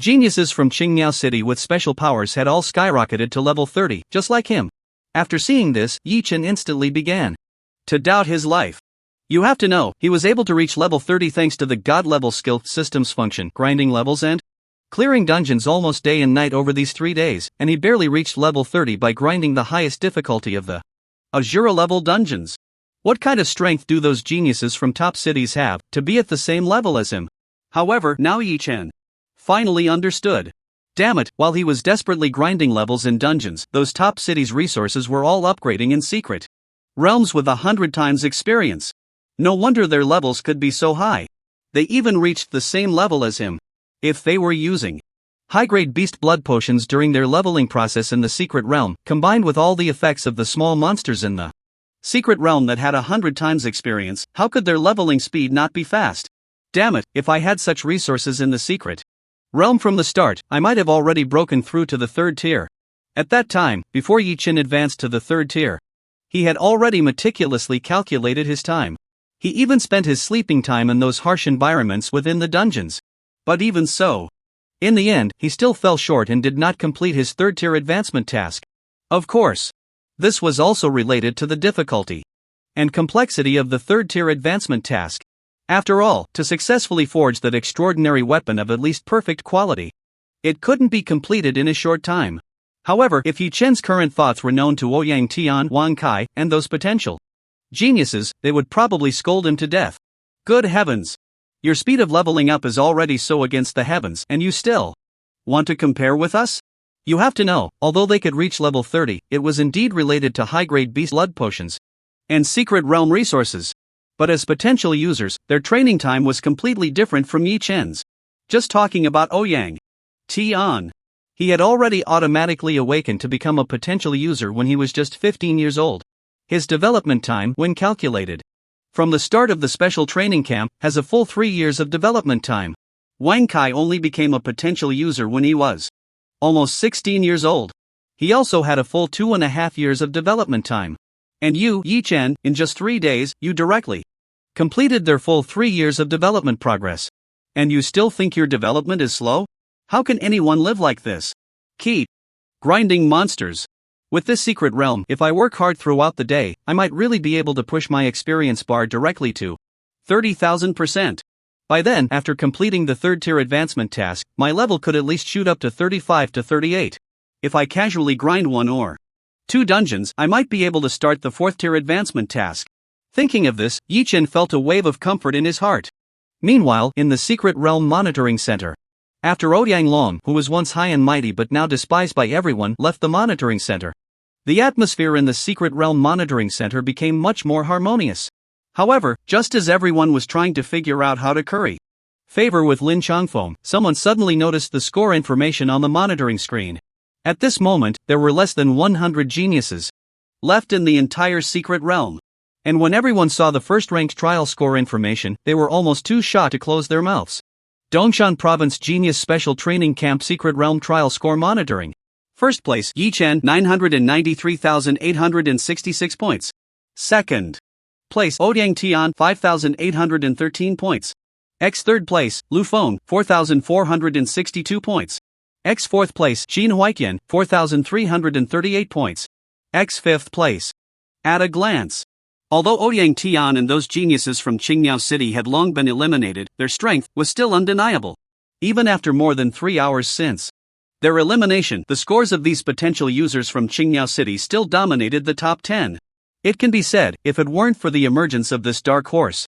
geniuses from Qingyao City with special powers had all skyrocketed to level 30, just like him. After seeing this, Yi Chen instantly began to doubt his life. You have to know, he was able to reach level 30 thanks to the god-level skill systems function, grinding levels and clearing dungeons almost day and night over these 3 days, and he barely reached level 30 by grinding the highest difficulty of the Azura-level dungeons. What kind of strength do those geniuses from top cities have to be at the same level as him? However, now Yi Chen finally understood. Damn it, while he was desperately grinding levels in dungeons, those top cities' resources were all upgrading in secret realms with 100 times experience. No wonder their levels could be so high. They even reached the same level as him. If they were using high-grade beast blood potions during their leveling process in the secret realm, combined with all the effects of the small monsters in the Secret realm that had 100 times experience, how could their leveling speed not be fast? Damn it, if I had such resources in the secret realm from the start, I might have already broken through to the 3rd tier. At that time, before Yi Chen advanced to the 3rd tier, he had already meticulously calculated his time. He even spent his sleeping time in those harsh environments within the dungeons. But even so, in the end, he still fell short and did not complete his 3rd tier advancement task. Of course, this was also related to the difficulty and complexity of the 3rd tier advancement task. After all, to successfully forge that extraordinary weapon of at least perfect quality, it couldn't be completed in a short time. However, if Yi Chen's current thoughts were known to Ouyang Tian, Wang Kai, and those potential geniuses, they would probably scold him to death. Good heavens! Your speed of leveling up is already so against the heavens, and you still want to compare with us? You have to know, although they could reach level 30, it was indeed related to high-grade beast blood potions and secret realm resources. But as potential users, their training time was completely different from Yi Chen's. Just talking about Ouyang Tian, he had already automatically awakened to become a potential user when he was just 15 years old. His development time, when calculated from the start of the special training camp, has a full 3 years of development time. Wang Kai only became a potential user when he was almost 16 years old. He also had a full 2.5 years of development time. And you, Yi Chen, in just 3 days, you directly completed their full 3 years of development progress. And you still think your development is slow? How can anyone live like this? Keep grinding monsters. With this secret realm, if I work hard throughout the day, I might really be able to push my experience bar directly to 30,000%. By then, after completing the 3rd tier advancement task, my level could at least shoot up to 35 to 38. If I casually grind 1 or 2 dungeons, I might be able to start the 4th tier advancement task. Thinking of this, Yi Chen felt a wave of comfort in his heart. Meanwhile, in the secret realm monitoring center, after Ouyang Long, who was once high and mighty but now despised by everyone, left the monitoring center, the atmosphere in the secret realm monitoring center became much more harmonious. However, just as everyone was trying to figure out how to curry favor with Lin Changfeng, someone suddenly noticed the score information on the monitoring screen. At this moment, there were less than 100 geniuses left in the entire secret realm. And when everyone saw the first-ranked trial score information, they were almost too shy to close their mouths. Dongshan Province Genius Special Training Camp Secret Realm Trial Score Monitoring. First place, Yi Chen, 993,866 points. Second place, Ouyang Tian, 5,813 points. Third place, Lu Feng, 4,462 points. Fourth place, Xin Huaiqian, 4,338 points. Fifth place. At a glance, although Ouyang Tian and those geniuses from Qingyao City had long been eliminated, their strength was still undeniable. Even after more than 3 hours since their elimination, the scores of these potential users from Qingyao City still dominated the top 10. It can be said, if it weren't for the emergence of this dark horse,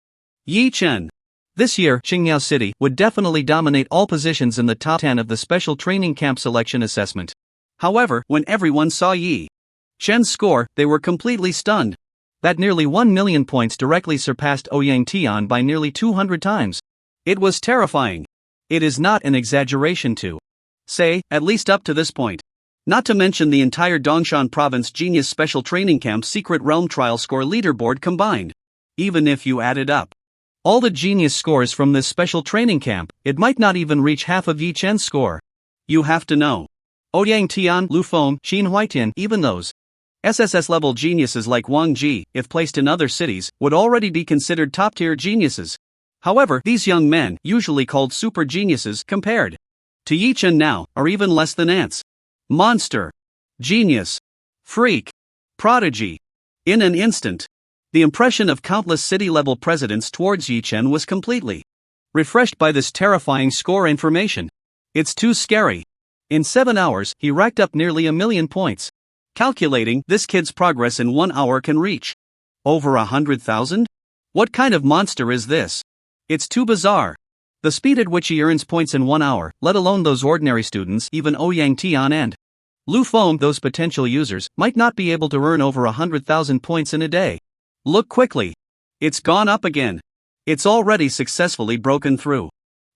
Yi Chen, this year, Qingyao City would definitely dominate all positions in the top 10 of the special training camp selection assessment. However, when everyone saw Yi Chen's score, they were completely stunned. That nearly 1 million points directly surpassed Ouyang Tian by nearly 200 times. It was terrifying. It is not an exaggeration to say, at least up to this point. Not to mention the entire Dongshan Province Genius Special Training Camp Secret Realm Trial Score Leaderboard combined. Even if you added up all the genius scores from this special training camp, it might not even reach half of Yi Chen's score. You have to know, Ouyang Tian, Lu Feng, Xin Huaiqian, even those SSS-level geniuses like Wang Ji, if placed in other cities, would already be considered top-tier geniuses. However, these young men, usually called super geniuses, compared to Yi Chen now, are even less than ants. Monster, genius, freak, prodigy. In an instant, the impression of countless city-level presidents towards Yi Chen was completely refreshed by this terrifying score information. It's too scary. In 7 hours, he racked up nearly 1 million points. Calculating, this kid's progress in 1 hour can reach over 100,000? What kind of monster is this? It's too bizarre. The speed at which he earns points in 1 hour, let alone those ordinary students, even Ouyang Tian and Lu Feng, those potential users, might not be able to earn over 100,000 points in a day. Look quickly. It's gone up again. It's already successfully broken through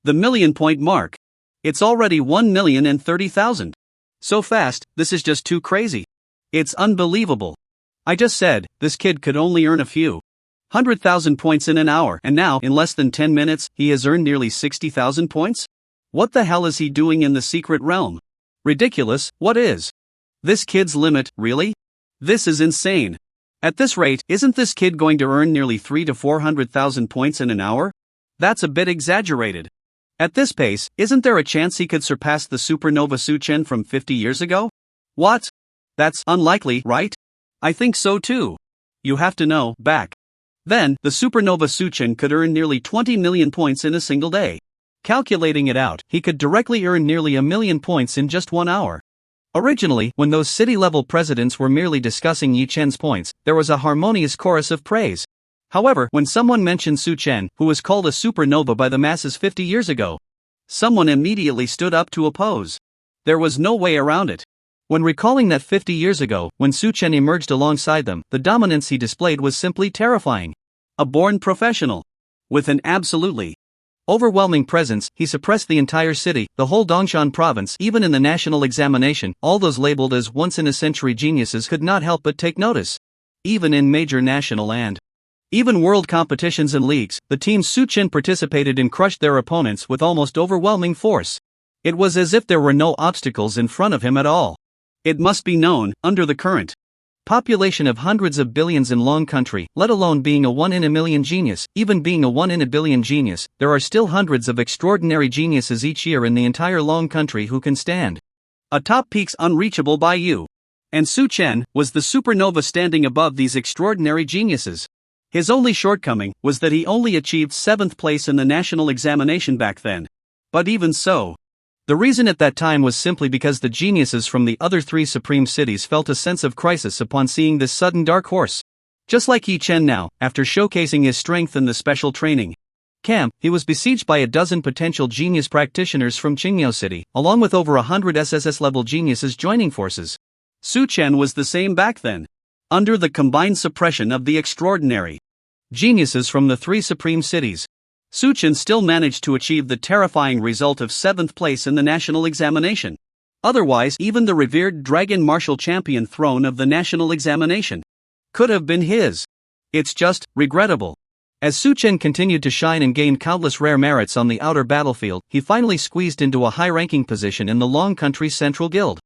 the million-point mark. It's already 1,030,000. So fast, this is just too crazy. It's unbelievable. I just said, this kid could only earn a few 100,000 points in an hour, and now, in less than 10 minutes, he has earned nearly 60,000 points? What the hell is he doing in the secret realm? Ridiculous, what is this kid's limit, really? This is insane. At this rate, isn't this kid going to earn nearly 300,000 to 400,000 points in an hour? That's a bit exaggerated. At this pace, isn't there a chance he could surpass the supernova Suchen from 50 years ago? What? That's unlikely, right? I think so too. You have to know, back then, the supernova Suchen could earn nearly 20 million points in a single day. Calculating it out, he could directly earn nearly 1,000,000 points in just 1 hour. Originally, when those city-level presidents were merely discussing Yi Chen's points, there was a harmonious chorus of praise. However, when someone mentioned Su Chen, who was called a supernova by the masses 50 years ago, someone immediately stood up to oppose. There was no way around it. When recalling that 50 years ago, when Su Chen emerged alongside them, the dominance he displayed was simply terrifying. A born professional. With an absolutely overwhelming presence, he suppressed the entire city, the whole Dongshan province. Even in the national examination, all those labeled as once-in-a-century geniuses could not help but take notice. Even in major national and even world competitions and leagues, the team Su Chen participated in crushed their opponents with almost overwhelming force. It was as if there were no obstacles in front of him at all. It must be known, under the current population of hundreds of billions in Long Country, let alone being a 1 in a million genius, even being a 1 in a billion genius, there are still hundreds of extraordinary geniuses each year in the entire Long Country who can stand atop peaks unreachable by you. And Su Chen was the supernova standing above these extraordinary geniuses. His only shortcoming was that he only achieved 7th place in the national examination back then. But even so, the reason at that time was simply because the geniuses from the other 3 supreme cities felt a sense of crisis upon seeing this sudden dark horse. Just like Yi Chen now, after showcasing his strength in the special training camp, he was besieged by a dozen potential genius practitioners from Qingmiao City, along with over 100 SSS-level geniuses joining forces. Su Chen was the same back then. Under the combined suppression of the extraordinary geniuses from the 3 supreme cities, Su Chen still managed to achieve the terrifying result of 7th place in the national examination. Otherwise, even the revered Dragon Martial Champion throne of the national examination could have been his. It's just regrettable. As Su Chen continued to shine and gain countless rare merits on the outer battlefield, he finally squeezed into a high-ranking position in the Long Country Central Guild.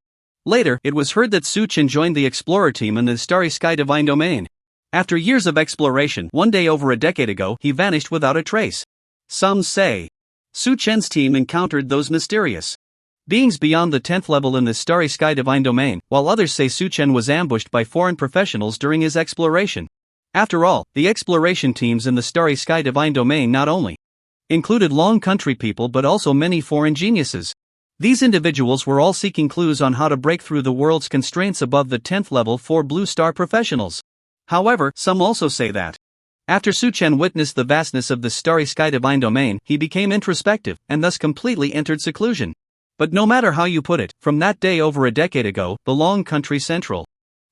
Later, it was heard that Su Chen joined the Explorer team in the Starry Sky Divine Domain. After years of exploration, one day over a decade ago, he vanished without a trace. Some say Su Chen's team encountered those mysterious beings beyond the 10th level in the Starry Sky Divine Domain, while others say Su Chen was ambushed by foreign professionals during his exploration. After all, the exploration teams in the Starry Sky Divine Domain not only included Long Country people but also many foreign geniuses. These individuals were all seeking clues on how to break through the world's constraints above the 10th level for Blue Star professionals. However, some also say that after Su Chen witnessed the vastness of the Starry Sky Divine Domain, he became introspective, and thus completely entered seclusion. But no matter how you put it, from that day over a decade ago, the Long Country Central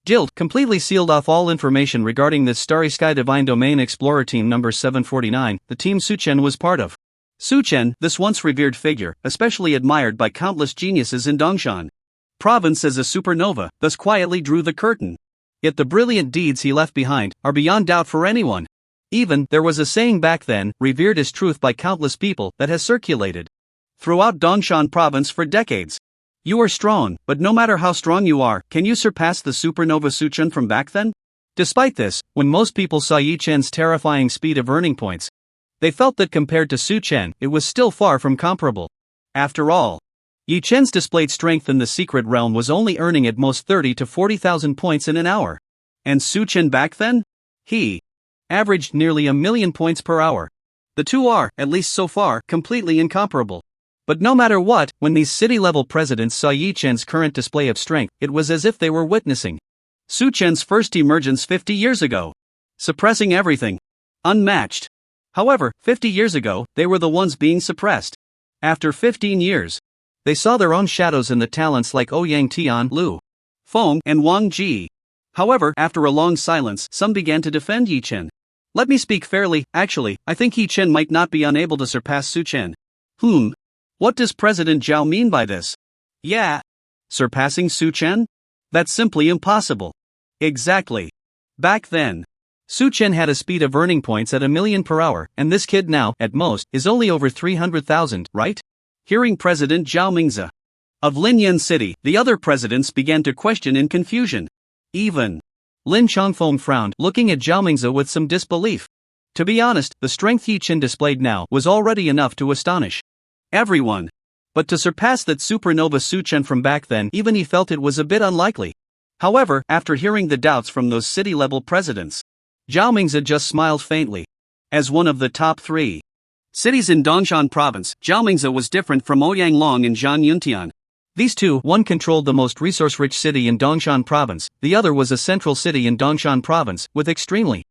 Guild completely sealed off all information regarding the Starry Sky Divine Domain Explorer Team number 749, the team Su Chen was part of. Su Chen, this once revered figure, especially admired by countless geniuses in Dongshan province as a supernova, thus quietly drew the curtain. Yet the brilliant deeds he left behind are beyond doubt for anyone. Even, there was a saying back then, revered as truth by countless people, that has circulated throughout Dongshan province for decades. You are strong, but no matter how strong you are, can you surpass the supernova Su Chen from back then? Despite this, when most people saw Yi Chen's terrifying speed of earning points, they felt that compared to Su Chen, it was still far from comparable. After all, Yi Chen's displayed strength in the secret realm was only earning at most 30,000 to 40,000 points in an hour. And Su Chen back then? He averaged nearly 1,000,000 points per hour. The two are, at least so far, completely incomparable. But no matter what, when these city-level presidents saw Yi Chen's current display of strength, it was as if they were witnessing Su Chen's first emergence 50 years ago. Suppressing everything. Unmatched. However, 50 years ago, they were the ones being suppressed. After 15 years, they saw their own shadows in the talents like Ouyang Tian, Lu Feng, and Wang Ji. However, after a long silence, some began to defend Yi Chen. Let me speak fairly, actually, I think Yi Chen might not be unable to surpass Su Chen. What does President Zhao mean by this? Yeah. Surpassing Su Chen? That's simply impossible. Exactly. Back then, Su Chen had a speed of earning points at 1,000,000 per hour, and this kid now, at most, is only over 300,000, right? Hearing President Zhao Mingzi of Linyan City, the other presidents began to question in confusion. Even Lin Chongfeng frowned, looking at Zhao Mingzi with some disbelief. To be honest, the strength Yi Chen displayed now was already enough to astonish everyone. But to surpass that supernova Su Chen from back then, even he felt it was a bit unlikely. However, after hearing the doubts from those city-level presidents, Zhao Mingzi just smiled faintly. As one of the top 3 cities in Dongshan province, Zhao Mingzi was different from Ouyang Long and Zhan Yuntian. These two, one controlled the most resource-rich city in Dongshan province, the other was a central city in Dongshan province, with extremely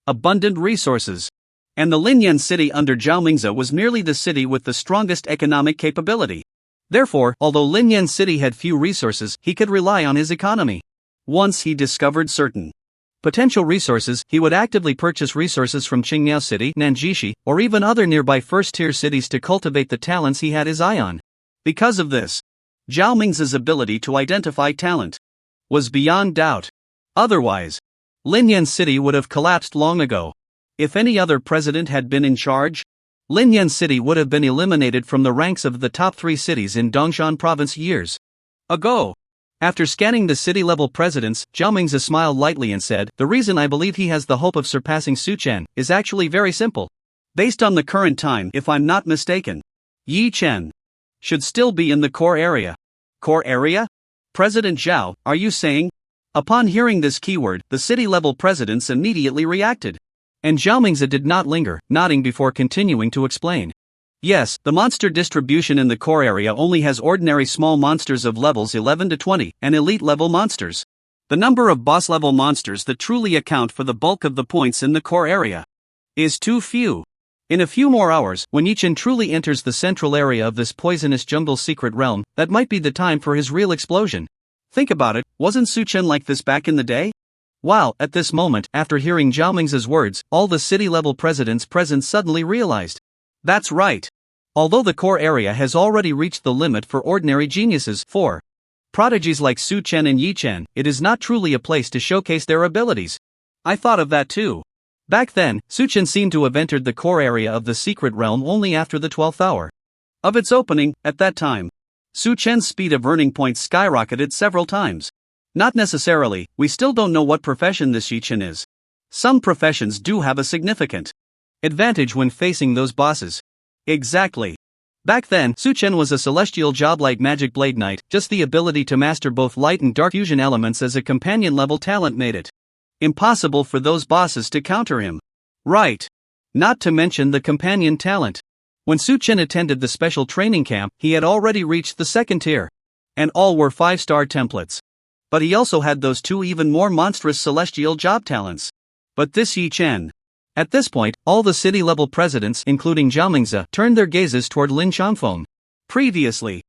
abundant resources. And the Linyan city under Zhao Mingzi was merely the city with the strongest economic capability. Therefore, although Linyan city had few resources, he could rely on his economy. Once he discovered certain potential resources, he would actively purchase resources from Qingyao City, Nanjishi, or even other nearby first-tier cities to cultivate the talents he had his eye on. Because of this, Zhao Mingzi's ability to identify talent was beyond doubt. Otherwise, Linyan City would have collapsed long ago. If any other president had been in charge, Linyan City would have been eliminated from the ranks of the top 3 cities in Dongshan province years ago. After scanning the city-level presidents, Zhao Mingzi smiled lightly and said, "The reason I believe he has the hope of surpassing Su Chen is actually very simple. Based on the current time, if I'm not mistaken, Yi Chen should still be in the core area." Core area? President Zhao, are you saying? Upon hearing this keyword, the city-level presidents immediately reacted. And Zhao Mingzi did not linger, nodding before continuing to explain. Yes, the monster distribution in the core area only has ordinary small monsters of levels 11 to 20, and elite-level monsters. The number of boss-level monsters that truly account for the bulk of the points in the core area is too few. In a few more hours, when Yi Chen truly enters the central area of this poisonous jungle secret realm, that might be the time for his real explosion. Think about it, wasn't Su Chen like this back in the day? Wow, at this moment, after hearing Zhao Mingzi's words, all the city-level presidents present suddenly realized. That's right. Although the core area has already reached the limit for ordinary geniuses, for prodigies like Su Chen and Yi Chen, it is not truly a place to showcase their abilities. I thought of that too. Back then, Su Chen seemed to have entered the core area of the secret realm only after the 12th hour of its opening. At that time, Su Chen's speed of earning points skyrocketed several times. Not necessarily, we still don't know what profession this Yi Chen is. Some professions do have a significant advantage when facing those bosses. Exactly. Back then, Su Chen was a celestial job-like magic blade knight, just the ability to master both light and dark fusion elements as a companion-level talent made it impossible for those bosses to counter him. Right. Not to mention the companion talent. When Su Chen attended the special training camp, he had already reached the 2nd tier. And all were 5-star templates. But he also had those 2 even more monstrous celestial job talents. But this Yi Chen. At this point, all the city-level presidents, including Zhao Mingzi, turned their gazes toward Lin Chongfeng. Previously,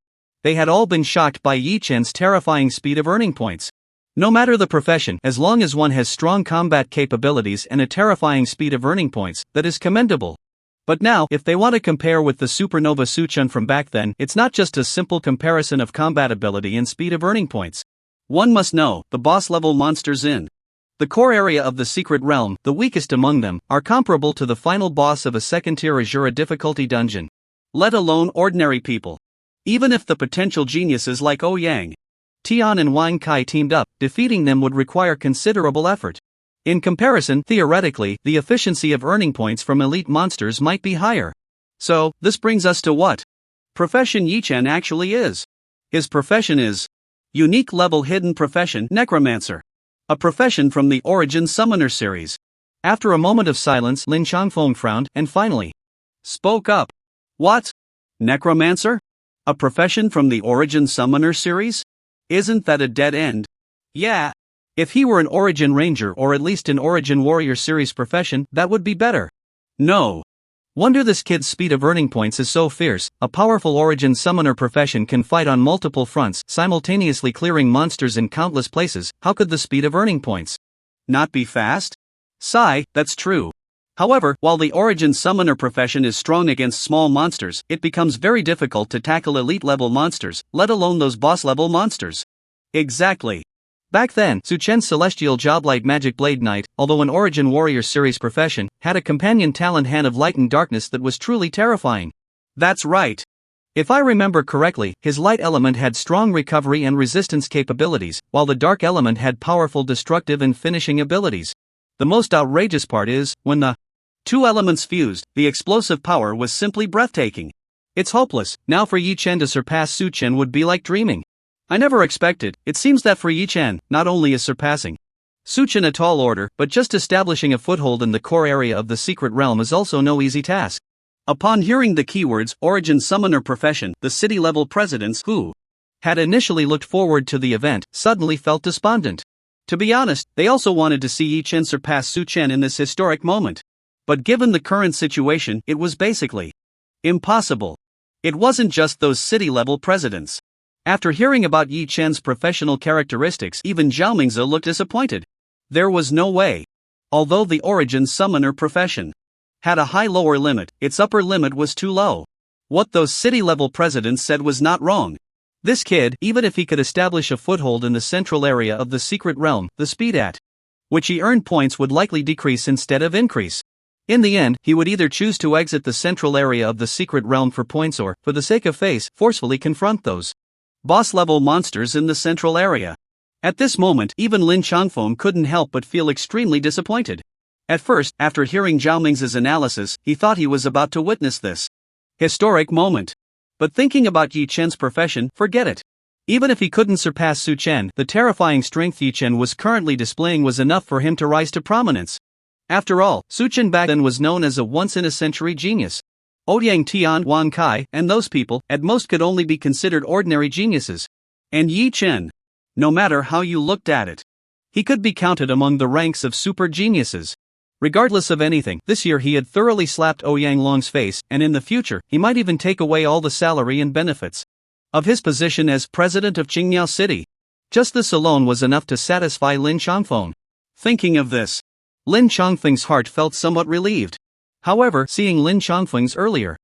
they had all been shocked by Yi Chen's terrifying speed of earning points. No matter the profession, as long as one has strong combat capabilities and a terrifying speed of earning points, that is commendable. But now, if they want to compare with the supernova Su Chen from back then, it's not just a simple comparison of combat ability and speed of earning points. One must know, the boss-level monsters in the core area of the secret realm, the weakest among them, are comparable to the final boss of a 2nd-tier Azura difficulty dungeon. Let alone ordinary people. Even if the potential geniuses like Ouyang, Tian and Wang Kai teamed up, defeating them would require considerable effort. In comparison, theoretically, the efficiency of earning points from elite monsters might be higher. So, this brings us to what profession Yi Chen actually is. His profession is unique level hidden profession necromancer. A profession from the Origin Summoner series. After a moment of silence, Lin Chongfeng frowned, and finally spoke up. What? Necromancer? A profession from the Origin Summoner series? Isn't that a dead end? Yeah. If he were an Origin Ranger or at least an Origin Warrior series profession, that would be better. No. Wonder this kid's speed of earning points is so fierce. A powerful Origin Summoner profession can fight on multiple fronts, simultaneously clearing monsters in countless places. How could the speed of earning points not be fast? Sigh, that's true. However, while the Origin Summoner profession is strong against small monsters, it becomes very difficult to tackle elite-level monsters, let alone those boss-level monsters. Exactly. Back then, Su Chen's celestial joblight magic blade knight, although an origin warrior series profession, had a companion talent hand of light and darkness that was truly terrifying. That's right. If I remember correctly, his light element had strong recovery and resistance capabilities, while the dark element had powerful destructive and finishing abilities. The most outrageous part is, when the two elements fused, the explosive power was simply breathtaking. It's hopeless. Now for Yi Chen to surpass Su Chen would be like dreaming. I never expected. It seems that for Yi Chen, not only is surpassing Su Chen a tall order, but just establishing a foothold in the core area of the secret realm is also no easy task. Upon hearing the keywords origin summoner profession, the city-level presidents who had initially looked forward to the event suddenly felt despondent. To be honest, they also wanted to see Yi Chen surpass Su Chen in this historic moment. But given the current situation, it was basically impossible. It wasn't just those city-level presidents. After hearing about Yi Chen's professional characteristics, even Zhao Mingzi looked disappointed. There was no way. Although the origin summoner profession had a high lower limit, its upper limit was too low. What those city-level presidents said was not wrong. This kid, even if he could establish a foothold in the central area of the secret realm, the speed at which he earned points would likely decrease instead of increase. In the end, he would either choose to exit the central area of the secret realm for points or, for the sake of face, forcefully confront those boss-level monsters in the central area. At this moment, even Lin Changfeng couldn't help but feel extremely disappointed. At first, after hearing Zhao Mingzi's analysis, he thought he was about to witness this historic moment. But thinking about Yi Chen's profession, forget it. Even if he couldn't surpass Su Chen, the terrifying strength Yi Chen was currently displaying was enough for him to rise to prominence. After all, Su Chen back then was known as a once-in-a-century genius. Ouyang Tian, Wan Kai, and those people, at most could only be considered ordinary geniuses. And Yi Chen, no matter how you looked at it, he could be counted among the ranks of super geniuses. Regardless of anything, this year he had thoroughly slapped Ouyang Long's face, and in the future, he might even take away all the salary and benefits of his position as president of Qingmiao City. Just this alone was enough to satisfy Lin Changfeng. Thinking of this, Lin Changfeng's heart felt somewhat relieved. However, seeing Lin Changfeng's earlier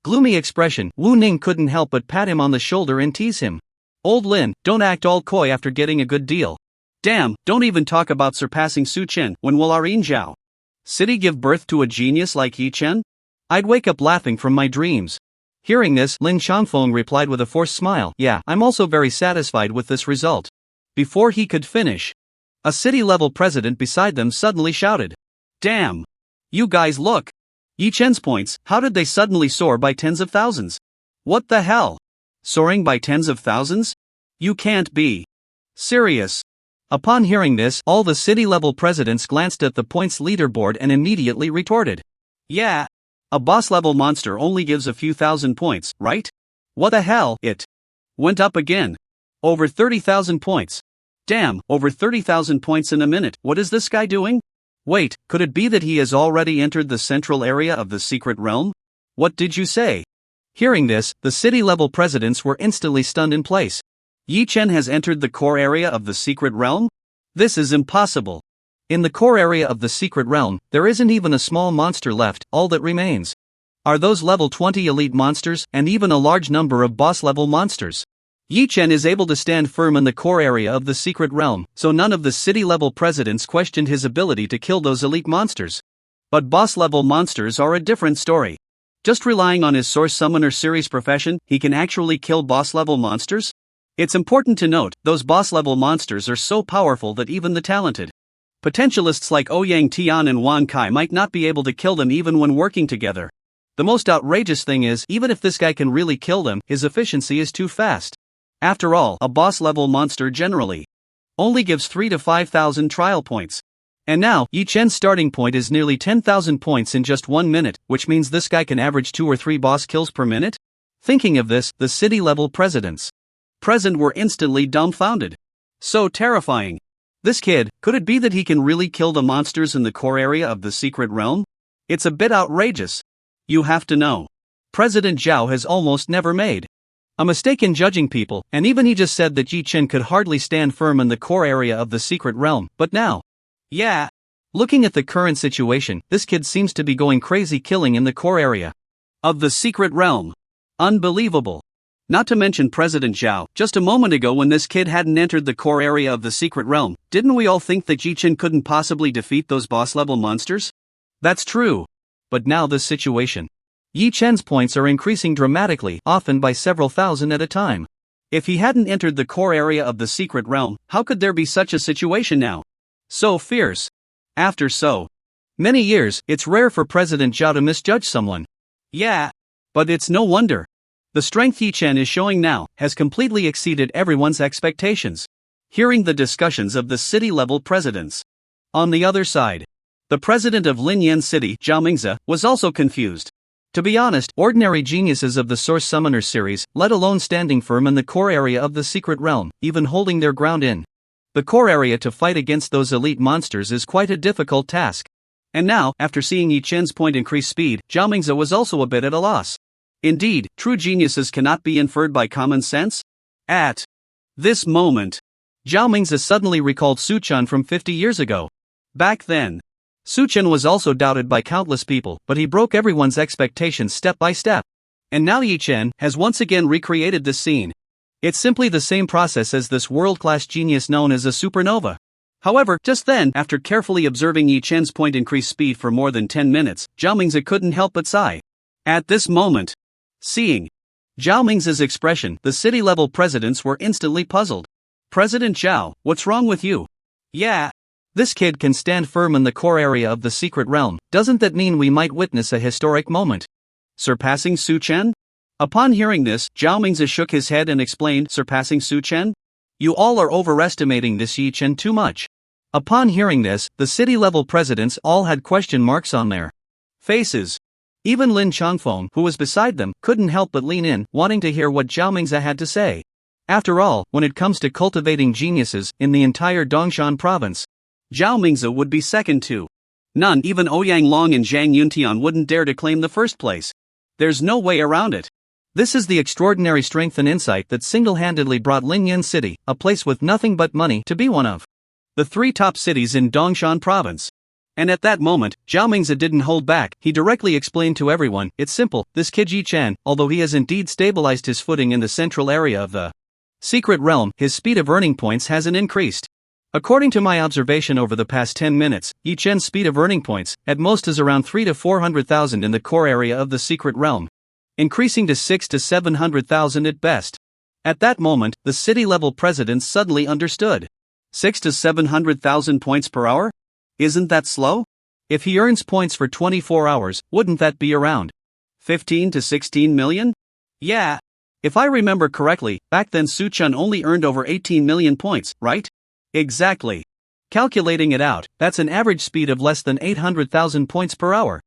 gloomy expression, Wu Ning couldn't help but pat him on the shoulder and tease him. Old Lin, don't act all coy after getting a good deal. Damn, don't even talk about surpassing Su Chen. When will our Zhao City give birth to a genius like Yi Chen? I'd wake up laughing from my dreams. Hearing this, Lin Changfeng replied with a forced smile, yeah, I'm also very satisfied with this result. Before he could finish, a city-level president beside them suddenly shouted, damn! You guys look! Yi Chen's points, how did they suddenly soar by tens of thousands? What the hell? Soaring by tens of thousands? You can't be serious. Upon hearing this, all the city-level presidents glanced at the points leaderboard and immediately retorted. Yeah. A boss-level monster only gives a few thousand points, right? What the hell? It went up again. Over 30,000 points. Damn, over 30,000 points in a minute. What is this guy doing? Wait, could it be that he has already entered the central area of the secret realm? What did you say? Hearing this, the city-level presidents were instantly stunned in place. Yi Chen has entered the core area of the secret realm? This is impossible. In the core area of the secret realm, there isn't even a small monster left. All that remains are those level 20 elite monsters and even a large number of boss-level monsters. Yi Chen is able to stand firm in the core area of the secret realm, so none of the city-level presidents questioned his ability to kill those elite monsters. But boss-level monsters are a different story. Just relying on his Source Summoner series profession, he can actually kill boss-level monsters? It's important to note, those boss-level monsters are so powerful that even the talented potentialists like Ouyang Tian and Wan Kai might not be able to kill them even when working together. The most outrageous thing is, even if this guy can really kill them, his efficiency is too fast. After all, a boss-level monster generally only gives 3 to 5,000 trial points. And now, Yi Chen's starting point is nearly 10,000 points in just 1 minute, which means this guy can average 2 or 3 boss kills per minute? Thinking of this, the city-level presidents present were instantly dumbfounded. So terrifying. This kid, could it be that he can really kill the monsters in the core area of the secret realm? It's a bit outrageous. You have to know. President Zhao has almost never made a mistake in judging people, and even he just said that Yi Chen could hardly stand firm in the core area of the secret realm, but now, yeah. Looking at the current situation, this kid seems to be going crazy killing in the core area of the secret realm. Unbelievable. Not to mention President Zhao. Just a moment ago when this kid hadn't entered the core area of the secret realm, didn't we all think that Yi Chen couldn't possibly defeat those boss-level monsters? That's true. But now this situation. Yi Chen's points are increasing dramatically, often by several thousand at a time. If he hadn't entered the core area of the secret realm, how could there be such a situation now? So fierce. After so many years, it's rare for President Zhao to misjudge someone. Yeah. But it's no wonder. The strength Yi Chen is showing now has completely exceeded everyone's expectations. Hearing the discussions of the city-level presidents. On the other side, the president of Linyan City, Zhao Mingzi, was also confused. To be honest, ordinary geniuses of the Source Summoner series, let alone standing firm in the core area of the secret realm, even holding their ground in the core area to fight against those elite monsters is quite a difficult task. And now, after seeing Yi Chen's point increase speed, Zhao Mingzi was also a bit at a loss. Indeed, true geniuses cannot be inferred by common sense? At this moment, Zhao Mingzi suddenly recalled Su Chen from 50 years ago. Back then, Su Chen was also doubted by countless people, but he broke everyone's expectations step by step. And now Yi Chen has once again recreated this scene. It's simply the same process as this world-class genius known as a supernova. However, just then, after carefully observing Yi Chen's point increase speed for more than 10 minutes, Zhao Mingzi couldn't help but sigh. At this moment, seeing Zhao Mingzi's expression, the city-level presidents were instantly puzzled. President Zhao, what's wrong with you? Yeah. This kid can stand firm in the core area of the secret realm. Doesn't that mean we might witness a historic moment? Surpassing Su Chen? Upon hearing this, Zhao Mingzi shook his head and explained, surpassing Su Chen? You all are overestimating this Yi Chen too much. Upon hearing this, the city-level presidents all had question marks on their faces. Even Lin Changfeng, who was beside them, couldn't help but lean in, wanting to hear what Zhao Mingzi had to say. After all, when it comes to cultivating geniuses in the entire Dongshan province, Zhao Mingzi would be second to none. Even Ouyang Long and Zhang Yuntian wouldn't dare to claim the first place. There's no way around it. This is the extraordinary strength and insight that single-handedly brought Linyan City, a place with nothing but money, to be one of the 3 top cities in Dongshan province. And at that moment, Zhao Mingzi didn't hold back. He directly explained to everyone, it's simple, this kid Yi Chen, although he has indeed stabilized his footing in the central area of the secret realm, his speed of earning points hasn't increased. According to my observation over the past 10 minutes, Yi Chen's speed of earning points, at most is around 3 to 400,000 in the core area of the secret realm, increasing to 6 to 700,000 at best. At that moment, the city-level presidents suddenly understood. 6 to 700,000 points per hour? Isn't that slow? If he earns points for 24 hours, wouldn't that be around 15 to 16 million? Yeah. If I remember correctly, back then Su Chen only earned over 18 million points, right? Exactly. Calculating it out, that's an average speed of less than 800,000 points per hour.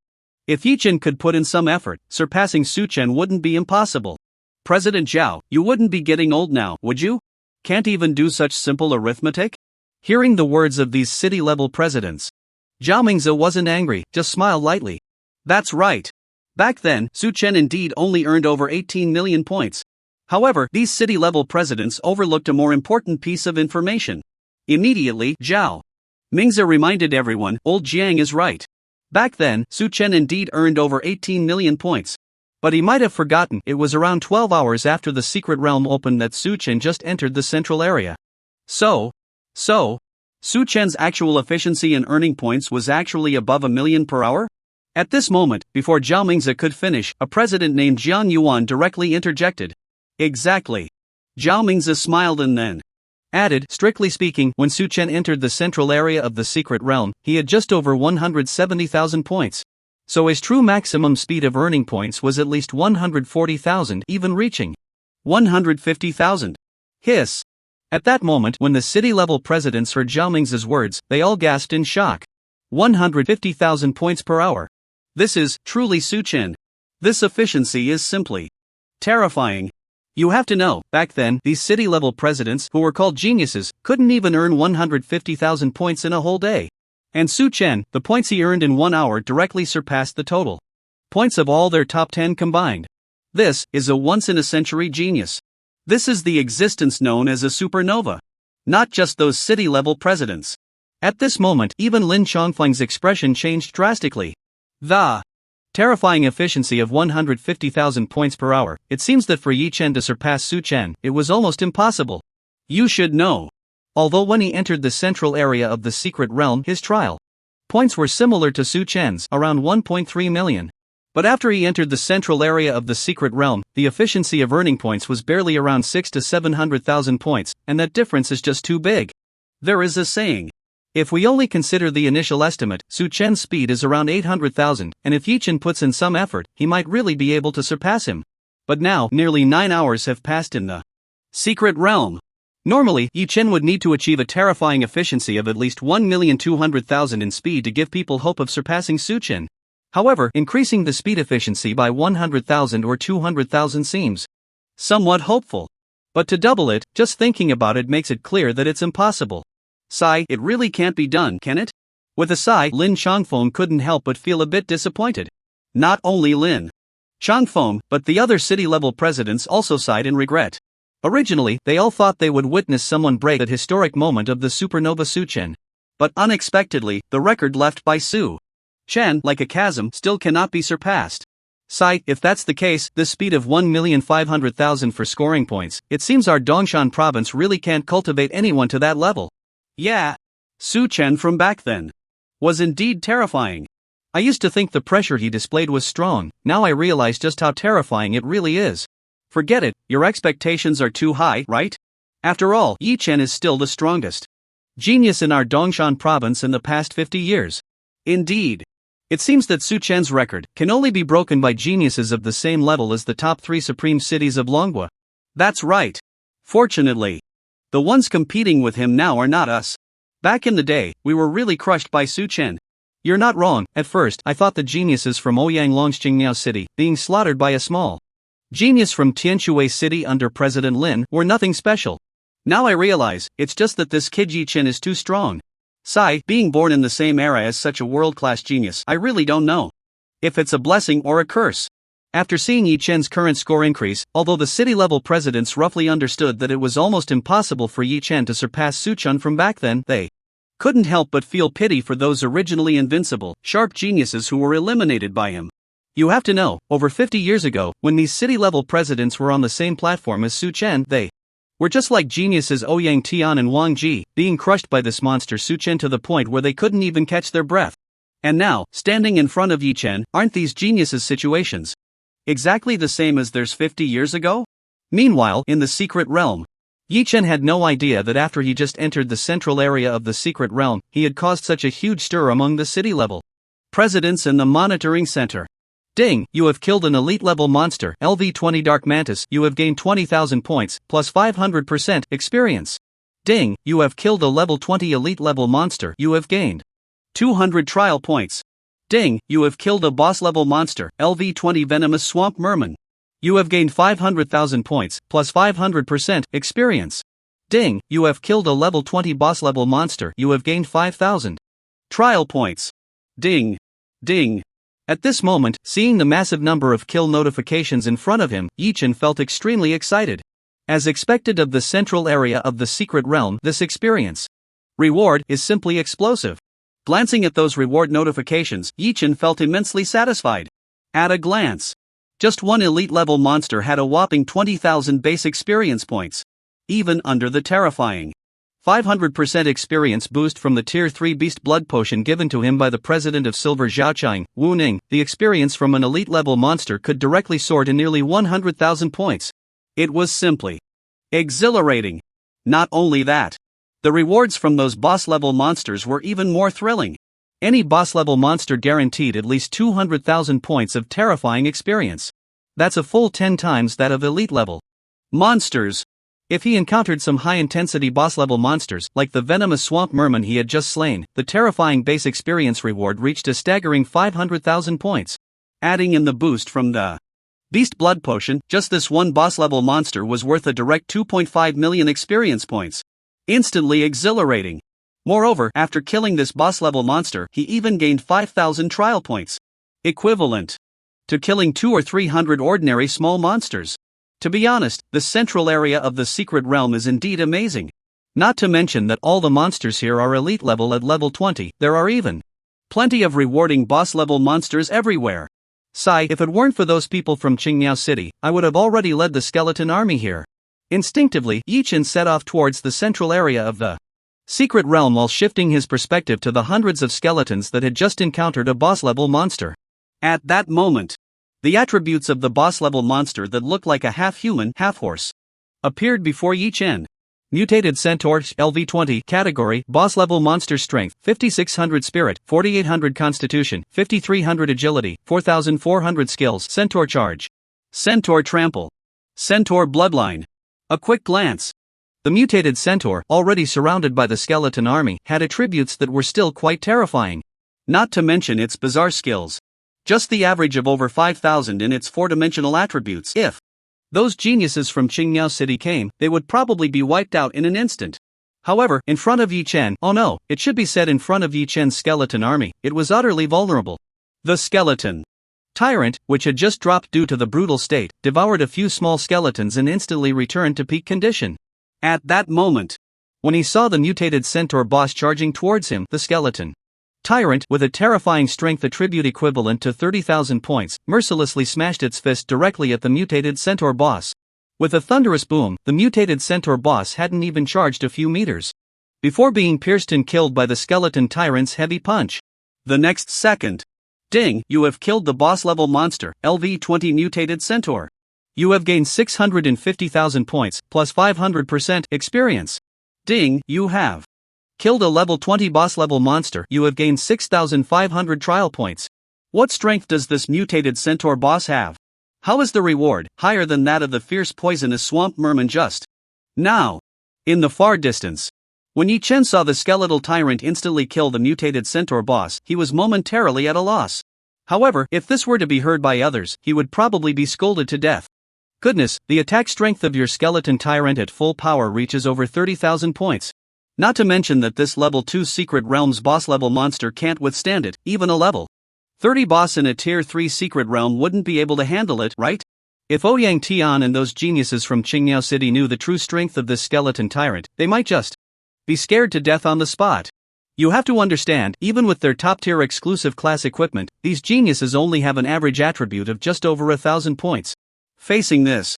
If Yi Chen could put in some effort, surpassing Su Chen wouldn't be impossible. President Zhao, you wouldn't be getting old now, would you? Can't even do such simple arithmetic? Hearing the words of these city-level presidents, Zhao Mingzi wasn't angry, just smiled lightly. That's right. Back then, Su Chen indeed only earned over 18 million points. However, these city-level presidents overlooked a more important piece of information. Immediately, Zhao Mingzi reminded everyone, old Jiang is right. Back then, Su Chen indeed earned over 18 million points. But he might have forgotten it was around 12 hours after the secret realm opened that Su Chen just entered the central area. So, Su Chen's actual efficiency in earning points was actually above 1 million per hour? At this moment, before Zhao Mingzi could finish, a president named Jiang Yuan directly interjected. Exactly. Zhao Mingzi smiled and then added, strictly speaking, when Su Chen entered the central area of the secret realm, he had just over 170,000 points. So his true maximum speed of earning points was at least 140,000, even reaching 150,000. Hiss. At that moment, when the city-level presidents heard Zhao Mingzi's words, they all gasped in shock. 150,000 points per hour. This is truly Su Chen. This efficiency is simply terrifying. You have to know, back then, these city-level presidents, who were called geniuses, couldn't even earn 150,000 points in a whole day. And Su Chen, the points he earned in 1 hour directly surpassed the total points of all their top 10 combined. This is a once-in-a-century genius. This is the existence known as a supernova. Not just those city-level presidents. At this moment, even Lin Chongfeng's expression changed drastically. The Terrifying efficiency of 150,000 points per hour. It seems that for Yi Chen to surpass Su Chen, it was almost impossible. You should know. Although when he entered the central area of the secret realm, his trial points were similar to Su Chen's, around 1.3 million. But after he entered the central area of the secret realm, the efficiency of earning points was barely around 6 to 700,000 points, and that difference is just too big. There is a saying. If we only consider the initial estimate, Su Chen's speed is around 800,000, and if Yi Chen puts in some effort, he might really be able to surpass him. But now, nearly 9 hours have passed in the secret realm. Normally, Yi Chen would need to achieve a terrifying efficiency of at least 1,200,000 in speed to give people hope of surpassing Su Chen. However, increasing the speed efficiency by 100,000 or 200,000 seems somewhat hopeful. But to double it, just thinking about it makes it clear that it's impossible. Sigh, it really can't be done, can it? With a sigh, Lin Changfeng couldn't help but feel a bit disappointed. Not only Lin Changfeng, but the other city-level presidents also sighed in regret. Originally, they all thought they would witness someone break that historic moment of the supernova Su Chen. But unexpectedly, the record left by Su Chen, like a chasm, still cannot be surpassed. Sigh, if that's the case, the speed of 1,500,000 for scoring points, it seems our Dongshan province really can't cultivate anyone to that level. Yeah. Su Chen from back then was indeed terrifying. I used to think the pressure he displayed was strong, now I realize just how terrifying it really is. Forget it, your expectations are too high, right? After all, Yi Chen is still the strongest genius in our Dongshan province in the past 50 years. Indeed. It seems that Su Chen's record can only be broken by geniuses of the same level as the top 3 supreme cities of Longwa. That's right. Fortunately, the ones competing with him now are not us. Back in the day, we were really crushed by Su Chen. You're not wrong. At first, I thought the geniuses from Ouyang Longqingniao City being slaughtered by a small genius from Tianshui City under President Lin were nothing special. Now I realize, it's just that this kid Yi Chen is too strong. Sigh, being born in the same era as such a world-class genius, I really don't know if it's a blessing or a curse. After seeing Yi Chen's current score increase, although the city-level presidents roughly understood that it was almost impossible for Yi Chen to surpass Su Chen from back then, they couldn't help but feel pity for those originally invincible, sharp geniuses who were eliminated by him. You have to know, over 50 years ago, when these city-level presidents were on the same platform as Su Chen, they were just like geniuses Ouyang Tian and Wang Ji, being crushed by this monster Su Chen to the point where they couldn't even catch their breath. And now, standing in front of Yi Chen, aren't these geniuses' situations exactly the same as theirs 50 years ago? Meanwhile, in the secret realm, Yi Chen had no idea that after he just entered the central area of the secret realm, he had caused such a huge stir among the city-level presidents and the monitoring center. Ding, you have killed an elite-level monster, LV-20 Dark Mantis, you have gained 20,000 points, plus 500% experience. Ding, you have killed a level 20 elite-level monster, you have gained 200 trial points. Ding, you have killed a boss-level monster, LV-20 Venomous Swamp Merman. You have gained 500,000 points, plus 500% experience. Ding, you have killed a level 20 boss-level monster, you have gained 5,000 trial points. Ding. Ding. At this moment, seeing the massive number of kill notifications in front of him, Yi Chen felt extremely excited. As expected of the central area of the secret realm, this experience reward is simply explosive. Glancing at those reward notifications, Yi Chen felt immensely satisfied. At a glance, just one elite-level monster had a whopping 20,000 base experience points. Even under the terrifying 500% experience boost from the Tier 3 Beast Blood Potion given to him by the president of Silver Zhaoqiang, Wu Ning, the experience from an elite-level monster could directly soar to nearly 100,000 points. It was simply exhilarating. Not only that, the rewards from those boss-level monsters were even more thrilling. Any boss-level monster guaranteed at least 200,000 points of terrifying experience. That's a full 10 times that of elite-level monsters. If he encountered some high-intensity boss-level monsters, like the venomous swamp merman he had just slain, the terrifying base experience reward reached a staggering 500,000 points. Adding in the boost from the Beast Blood Potion, just this one boss-level monster was worth a direct 2.5 million experience points. Instantly exhilarating. Moreover, after killing this boss-level monster, he even gained 5,000 trial points. Equivalent to killing 200 or 300 ordinary small monsters. To be honest, the central area of the secret realm is indeed amazing. Not to mention that all the monsters here are elite level at level 20, there are even plenty of rewarding boss level monsters everywhere. Sigh, if it weren't for those people from Qingmiao City, I would have already led the skeleton army here. Instinctively, Yi Chen set off towards the central area of the secret realm while shifting his perspective to the hundreds of skeletons that had just encountered a boss-level monster. At that moment, the attributes of the boss-level monster that looked like a half-human, half-horse appeared before Yi Chen. Mutated Centaur, LV20, category, boss-level monster strength, 5600 spirit, 4800 constitution, 5300 agility, 4400 skills, Centaur charge, Centaur trample, Centaur bloodline. A quick glance. The mutated centaur, already surrounded by the skeleton army, had attributes that were still quite terrifying. Not to mention its bizarre skills. Just the average of over 5,000 in its four-dimensional attributes. If those geniuses from Qingmiao City came, they would probably be wiped out in an instant. However, in front of Yi Chen, oh no, it should be said in front of Yi Chen's skeleton army, it was utterly vulnerable. The skeleton tyrant, which had just dropped due to the brutal state, devoured a few small skeletons and instantly returned to peak condition. At that moment, when he saw the mutated centaur boss charging towards him, the skeleton tyrant, with a terrifying strength attribute equivalent to 30,000 points, mercilessly smashed its fist directly at the mutated centaur boss. With a thunderous boom, the mutated centaur boss hadn't even charged a few meters before being pierced and killed by the skeleton tyrant's heavy punch. The next second, ding, you have killed the boss-level monster, LV20 mutated centaur. You have gained 650,000 points, plus 500% experience. Ding, you have killed a level 20 boss-level monster. You have gained 6,500 trial points. What strength does this mutated centaur boss have? How is the reward higher than that of the fierce poisonous swamp merman just now? In the far distance, when Yi Chen saw the skeletal tyrant instantly kill the mutated centaur boss, he was momentarily at a loss. However, if this were to be heard by others, he would probably be scolded to death. Goodness, the attack strength of your skeleton tyrant at full power reaches over 30,000 points. Not to mention that this level 2 Secret Realms boss level monster can't withstand it, even a level 30 boss in a tier 3 Secret Realm wouldn't be able to handle it, right? If Ouyang Tian and those geniuses from Qingmiao City knew the true strength of this skeleton tyrant, they might just be scared to death on the spot. You have to understand, even with their top tier exclusive class equipment, these geniuses only have an average attribute of just over 1,000 points. Facing this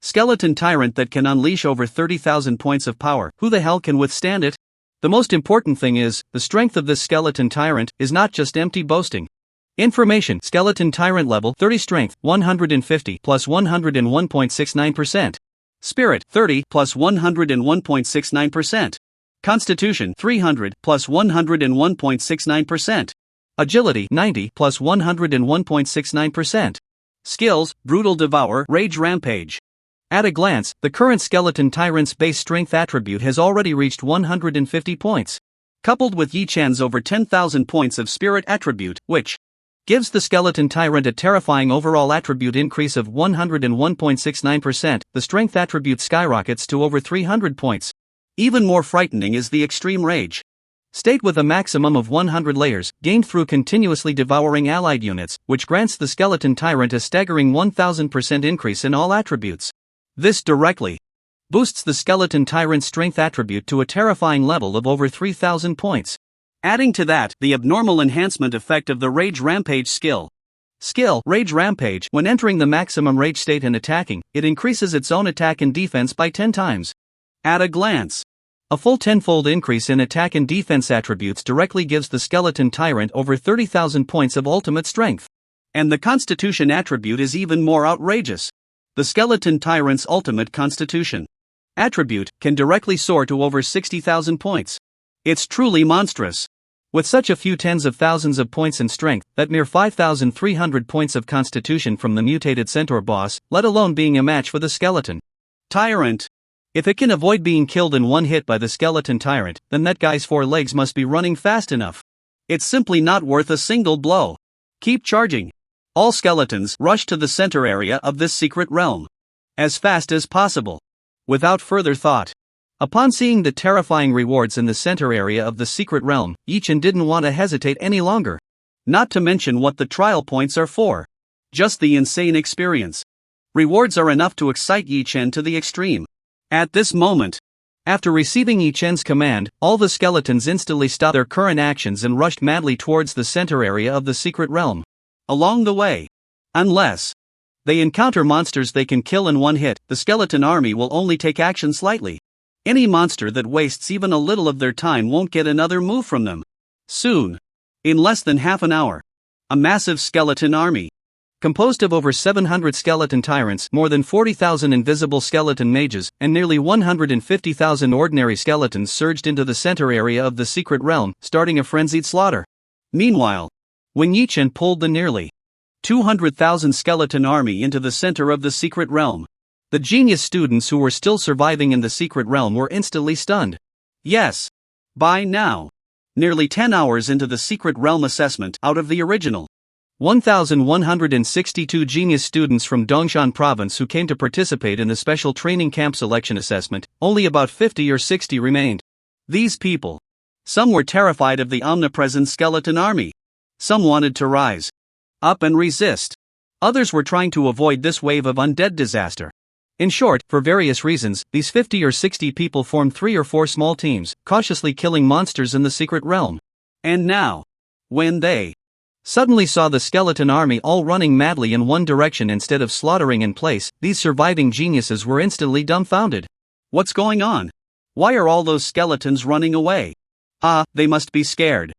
skeleton tyrant that can unleash over 30,000 points of power, who the hell can withstand it? The most important thing is, the strength of this skeleton tyrant is not just empty boasting. Information: skeleton tyrant level 30 strength 150 plus 101.69%. Spirit 30 plus 101.69%. Constitution 300 plus 101.69%. Agility 90 plus 101.69%. Skills: Brutal Devour, Rage Rampage. At a glance, the current skeleton tyrant's base strength attribute has already reached 150 points. Coupled with Yi Chan's over 10,000 points of spirit attribute, which gives the skeleton tyrant a terrifying overall attribute increase of 101.69%, the strength attribute skyrockets to over 300 points. Even more frightening is the extreme rage state with a maximum of 100 layers, gained through continuously devouring allied units, which grants the skeleton tyrant a staggering 1000% increase in all attributes. This directly boosts the skeleton tyrant's strength attribute to a terrifying level of over 3,000 points. Adding to that, the abnormal enhancement effect of the Rage Rampage skill. Rage Rampage, when entering the maximum rage state and attacking, it increases its own attack and defense by 10 times. At a glance, a full 10-fold increase in attack and defense attributes directly gives the skeleton tyrant over 30,000 points of ultimate strength. And the constitution attribute is even more outrageous. The skeleton tyrant's ultimate constitution attribute can directly soar to over 60,000 points. It's truly monstrous. With such a few tens of thousands of points in strength, that mere 5,300 points of constitution from the mutated centaur boss, let alone being a match for the skeleton tyrant. If it can avoid being killed in one hit by the skeleton tyrant, then that guy's 4 legs must be running fast enough. It's simply not worth a single blow. Keep charging. All skeletons rush to the center area of this secret realm as fast as possible. Without further thought. Upon seeing the terrifying rewards in the center area of the secret realm, Yi Chen didn't want to hesitate any longer. Not to mention what the trial points are for. Just the insane experience. Rewards are enough to excite Yi Chen to the extreme. At this moment, after receiving Yi Chen's command, all the skeletons instantly stopped their current actions and rushed madly towards the center area of the secret realm. Along the way, Unless they encounter monsters they can kill in one hit, the skeleton army will only take action slightly. Any monster that wastes even a little of their time won't get another move from them. Soon, in less than half an hour, a massive skeleton army, composed of over 700 skeleton tyrants, more than 40,000 invisible skeleton mages, and nearly 150,000 ordinary skeletons surged into the center area of the secret realm, starting a frenzied slaughter. Meanwhile, when Yi Chen pulled the nearly 200,000 skeleton army into the center of the secret realm, the genius students who were still surviving in the secret realm were instantly stunned. Yes. By now, nearly 10 hours into the secret realm assessment, out of the original 1,162 genius students from Dongshan province who came to participate in the special training camp selection assessment, only about 50 or 60 remained. These people, some were terrified of the omnipresent skeleton army. Some wanted to rise up and resist. Others were trying to avoid this wave of undead disaster. In short, for various reasons, these 50 or 60 people formed 3 or 4 small teams, cautiously killing monsters in the secret realm. And now, when they suddenly saw the skeleton army all running madly in one direction instead of slaughtering in place, these surviving geniuses were instantly dumbfounded. What's going on? Why are all those skeletons running away? They must be scared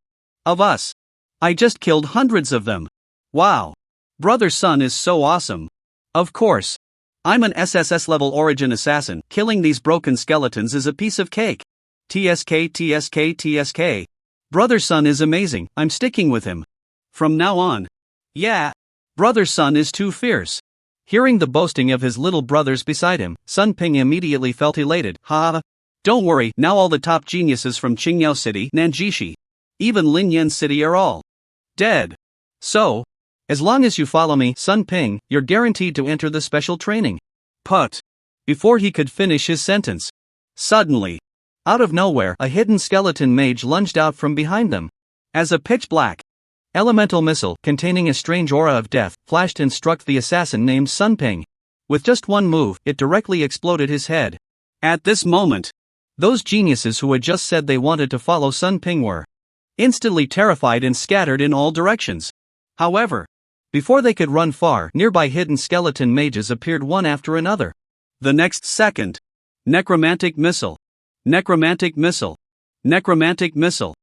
of us. I just killed hundreds of them. Wow. Brother Sun is so awesome. Of course. I'm an SSS level origin assassin. Killing these broken skeletons is a piece of cake. TSK TSK TSK. Brother Sun is amazing. I'm sticking with him from now on. Yeah. Brother Sun is too fierce. Hearing the boasting of his little brothers beside him, Sun Ping immediately felt elated. Don't worry, now all the top geniuses from Qingyao City, Nanjishi, even Linyan City are all dead. So, as long as you follow me, Sun Ping, you're guaranteed to enter the special training. But before he could finish his sentence, suddenly, out of nowhere, a hidden skeleton mage lunged out from behind them. As a pitch-black elemental missile containing a strange aura of death flashed and struck the assassin named Sun Ping. With just one move, it directly exploded his head. At this moment, those geniuses who had just said they wanted to follow Sun Ping were instantly terrified and scattered in all directions. However, before they could run far, nearby hidden skeleton mages appeared one after another. The next second, necromantic missile, necromantic missile, necromantic missile.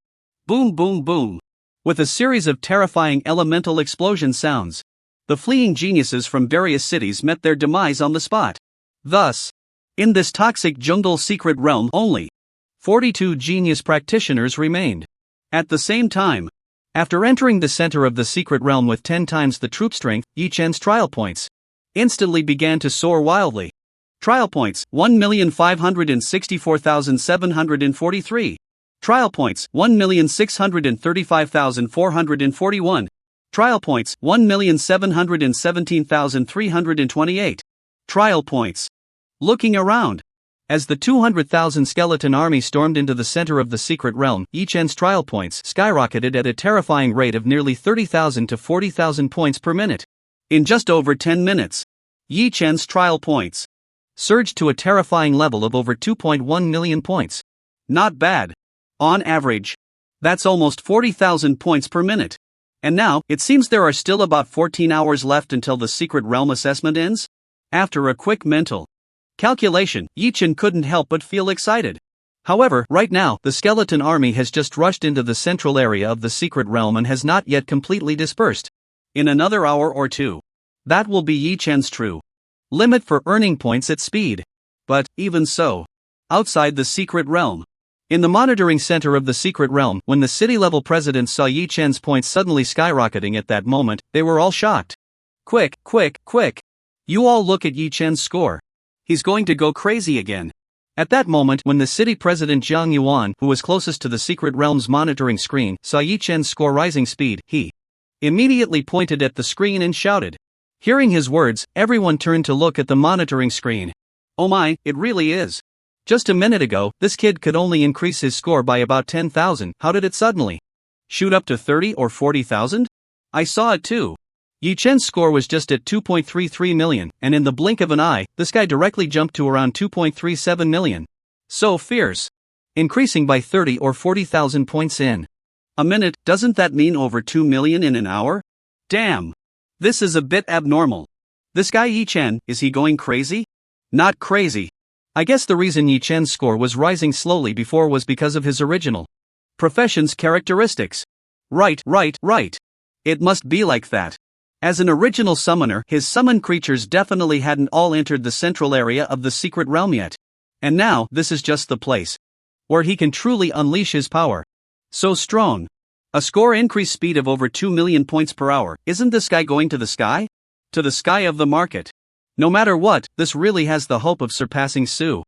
Boom boom boom. With a series of terrifying elemental explosion sounds, the fleeing geniuses from various cities met their demise on the spot. Thus, in this toxic jungle secret realm only 42 genius practitioners remained. At the same time, after entering the center of the secret realm with 10 times the troop strength, Yi Chen's trial points instantly began to soar wildly. Trial points 1,564,743. Trial points 1,635,441. Trial points 1,717,328. Trial points. Looking around, as the 200,000 skeleton army stormed into the center of the secret realm, Yi Chen's trial points skyrocketed at a terrifying rate of nearly 30,000 to 40,000 points per minute. In just over 10 minutes, Yi Chen's trial points surged to a terrifying level of over 2.1 million points. Not bad. On average, that's almost 40,000 points per minute. And now, it seems there are still about 14 hours left until the secret realm assessment ends? After a quick mental calculation, Yi Chen couldn't help but feel excited. However, right now, the skeleton army has just rushed into the central area of the secret realm and has not yet completely dispersed. In another hour or two, that will be Yi Chen's true limit for earning points at speed. But, even so, outside the secret realm, in the monitoring center of the secret realm, when the city-level presidents saw Yi Chen's points suddenly skyrocketing at that moment, they were all shocked. Quick, quick, quick! You all look at Yi Chen's score. He's going to go crazy again. At that moment, when the city president Jiang Yuan, who was closest to the secret realm's monitoring screen, saw Yi Chen's score rising speed, he immediately pointed at the screen and shouted. Hearing his words, everyone turned to look at the monitoring screen. Oh my, it really is. Just a minute ago, this kid could only increase his score by about 10,000. How did it suddenly shoot up to 30 or 40,000? I saw it too. Yi Chen's score was just at 2.33 million, and in the blink of an eye, this guy directly jumped to around 2.37 million. So fierce. Increasing by 30 or 40,000 points in a minute, doesn't that mean over 2 million in an hour? Damn. This is a bit abnormal. This guy Yi Chen, is he going crazy? Not crazy. I guess the reason Yi Chen's score was rising slowly before was because of his original profession's characteristics. Right. It must be like that. As an original summoner, his summoned creatures definitely hadn't all entered the central area of the secret realm yet. And now, this is just the place where he can truly unleash his power. So strong. A score increase speed of over 2 million points per hour. Isn't this guy going to the sky? To the sky of the market. No matter what, this really has the hope of surpassing Su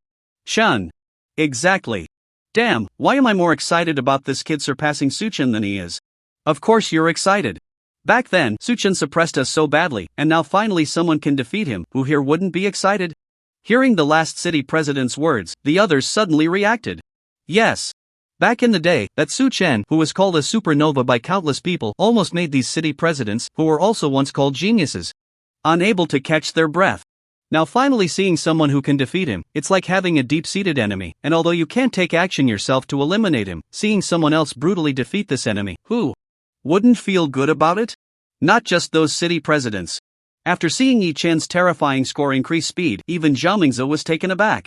Chen. Exactly. Damn, why am I more excited about this kid surpassing Su Chen than he is? Of course you're excited. Back then, Su Chen suppressed us so badly, and now finally someone can defeat him. Who here wouldn't be excited? Hearing the last city president's words, the others suddenly reacted. Yes. Back in the day, that Su Chen, who was called a supernova by countless people, almost made these city presidents, who were also once called geniuses, unable to catch their breath. Now finally seeing someone who can defeat him, it's like having a deep-seated enemy, and although you can't take action yourself to eliminate him, seeing someone else brutally defeat this enemy, who wouldn't feel good about it? Not just those city presidents. After seeing Yi Chen's terrifying score increase speed, even Zhao Mingzi was taken aback.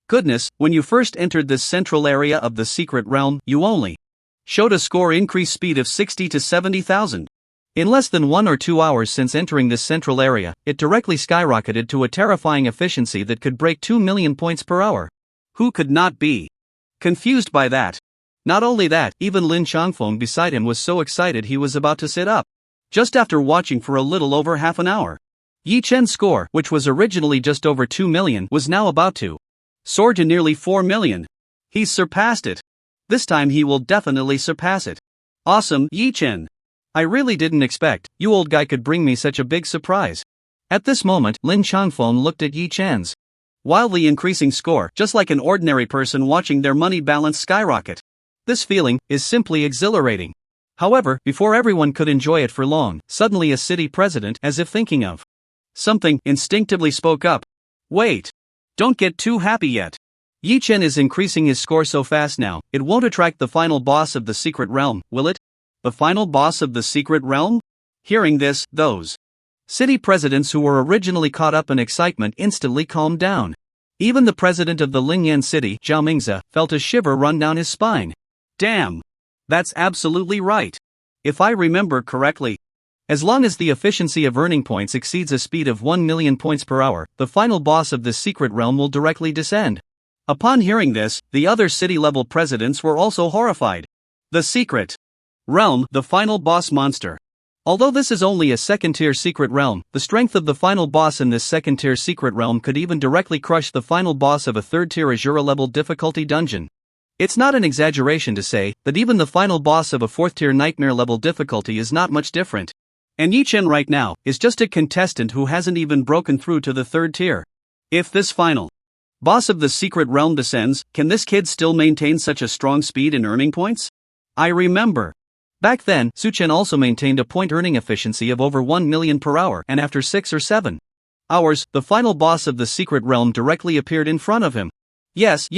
Goodness, when you first entered this central area of the secret realm, you only showed a score increase speed of 60 to 70,000. In less than 1 or 2 hours since entering this central area, it directly skyrocketed to a terrifying efficiency that could break 2 million points per hour. Who could not be confused by that? Not only that, even Lin Changfeng beside him was so excited he was about to sit up. Just after watching for a little over half an hour, Yi Chen's score, which was originally just over 2 million, was now about to soar to nearly 4 million. He's surpassed it. This time he will definitely surpass it. Awesome, Yi Chen. I really didn't expect you old guy could bring me such a big surprise. At this moment, Lin Changfeng looked at Yi Chen's wildly increasing score, just like an ordinary person watching their money balance skyrocket. This feeling is simply exhilarating. However, before everyone could enjoy it for long, suddenly a city president, as if thinking of something, instinctively spoke up. Wait. Don't get too happy yet. Yi Chen is increasing his score so fast now, it won't attract the final boss of the secret realm, will it? The final boss of the secret realm? Hearing this, those city presidents who were originally caught up in excitement instantly calmed down. Even the president of the Lingyan city, Zhao Mingzi, felt a shiver run down his spine. Damn. That's absolutely right. If I remember correctly, as long as the efficiency of earning points exceeds a speed of 1 million points per hour, the final boss of the secret realm will directly descend. Upon hearing this, the other city-level presidents were also horrified. The secret realm, the final boss monster. Although this is only a second-tier secret realm, the strength of the final boss in this second-tier secret realm could even directly crush the final boss of a third-tier Azura-level difficulty dungeon. It's not an exaggeration to say that even the final boss of a fourth-tier nightmare-level difficulty is not much different. And Yi Chen right now is just a contestant who hasn't even broken through to the third tier. If this final boss of the secret realm descends, can this kid still maintain such a strong speed in earning points? I remember. Back then, Su Chen also maintained a point earning efficiency of over 1 million per hour, and after 6 or 7 hours, the final boss of the secret realm directly appeared in front of him. Yes.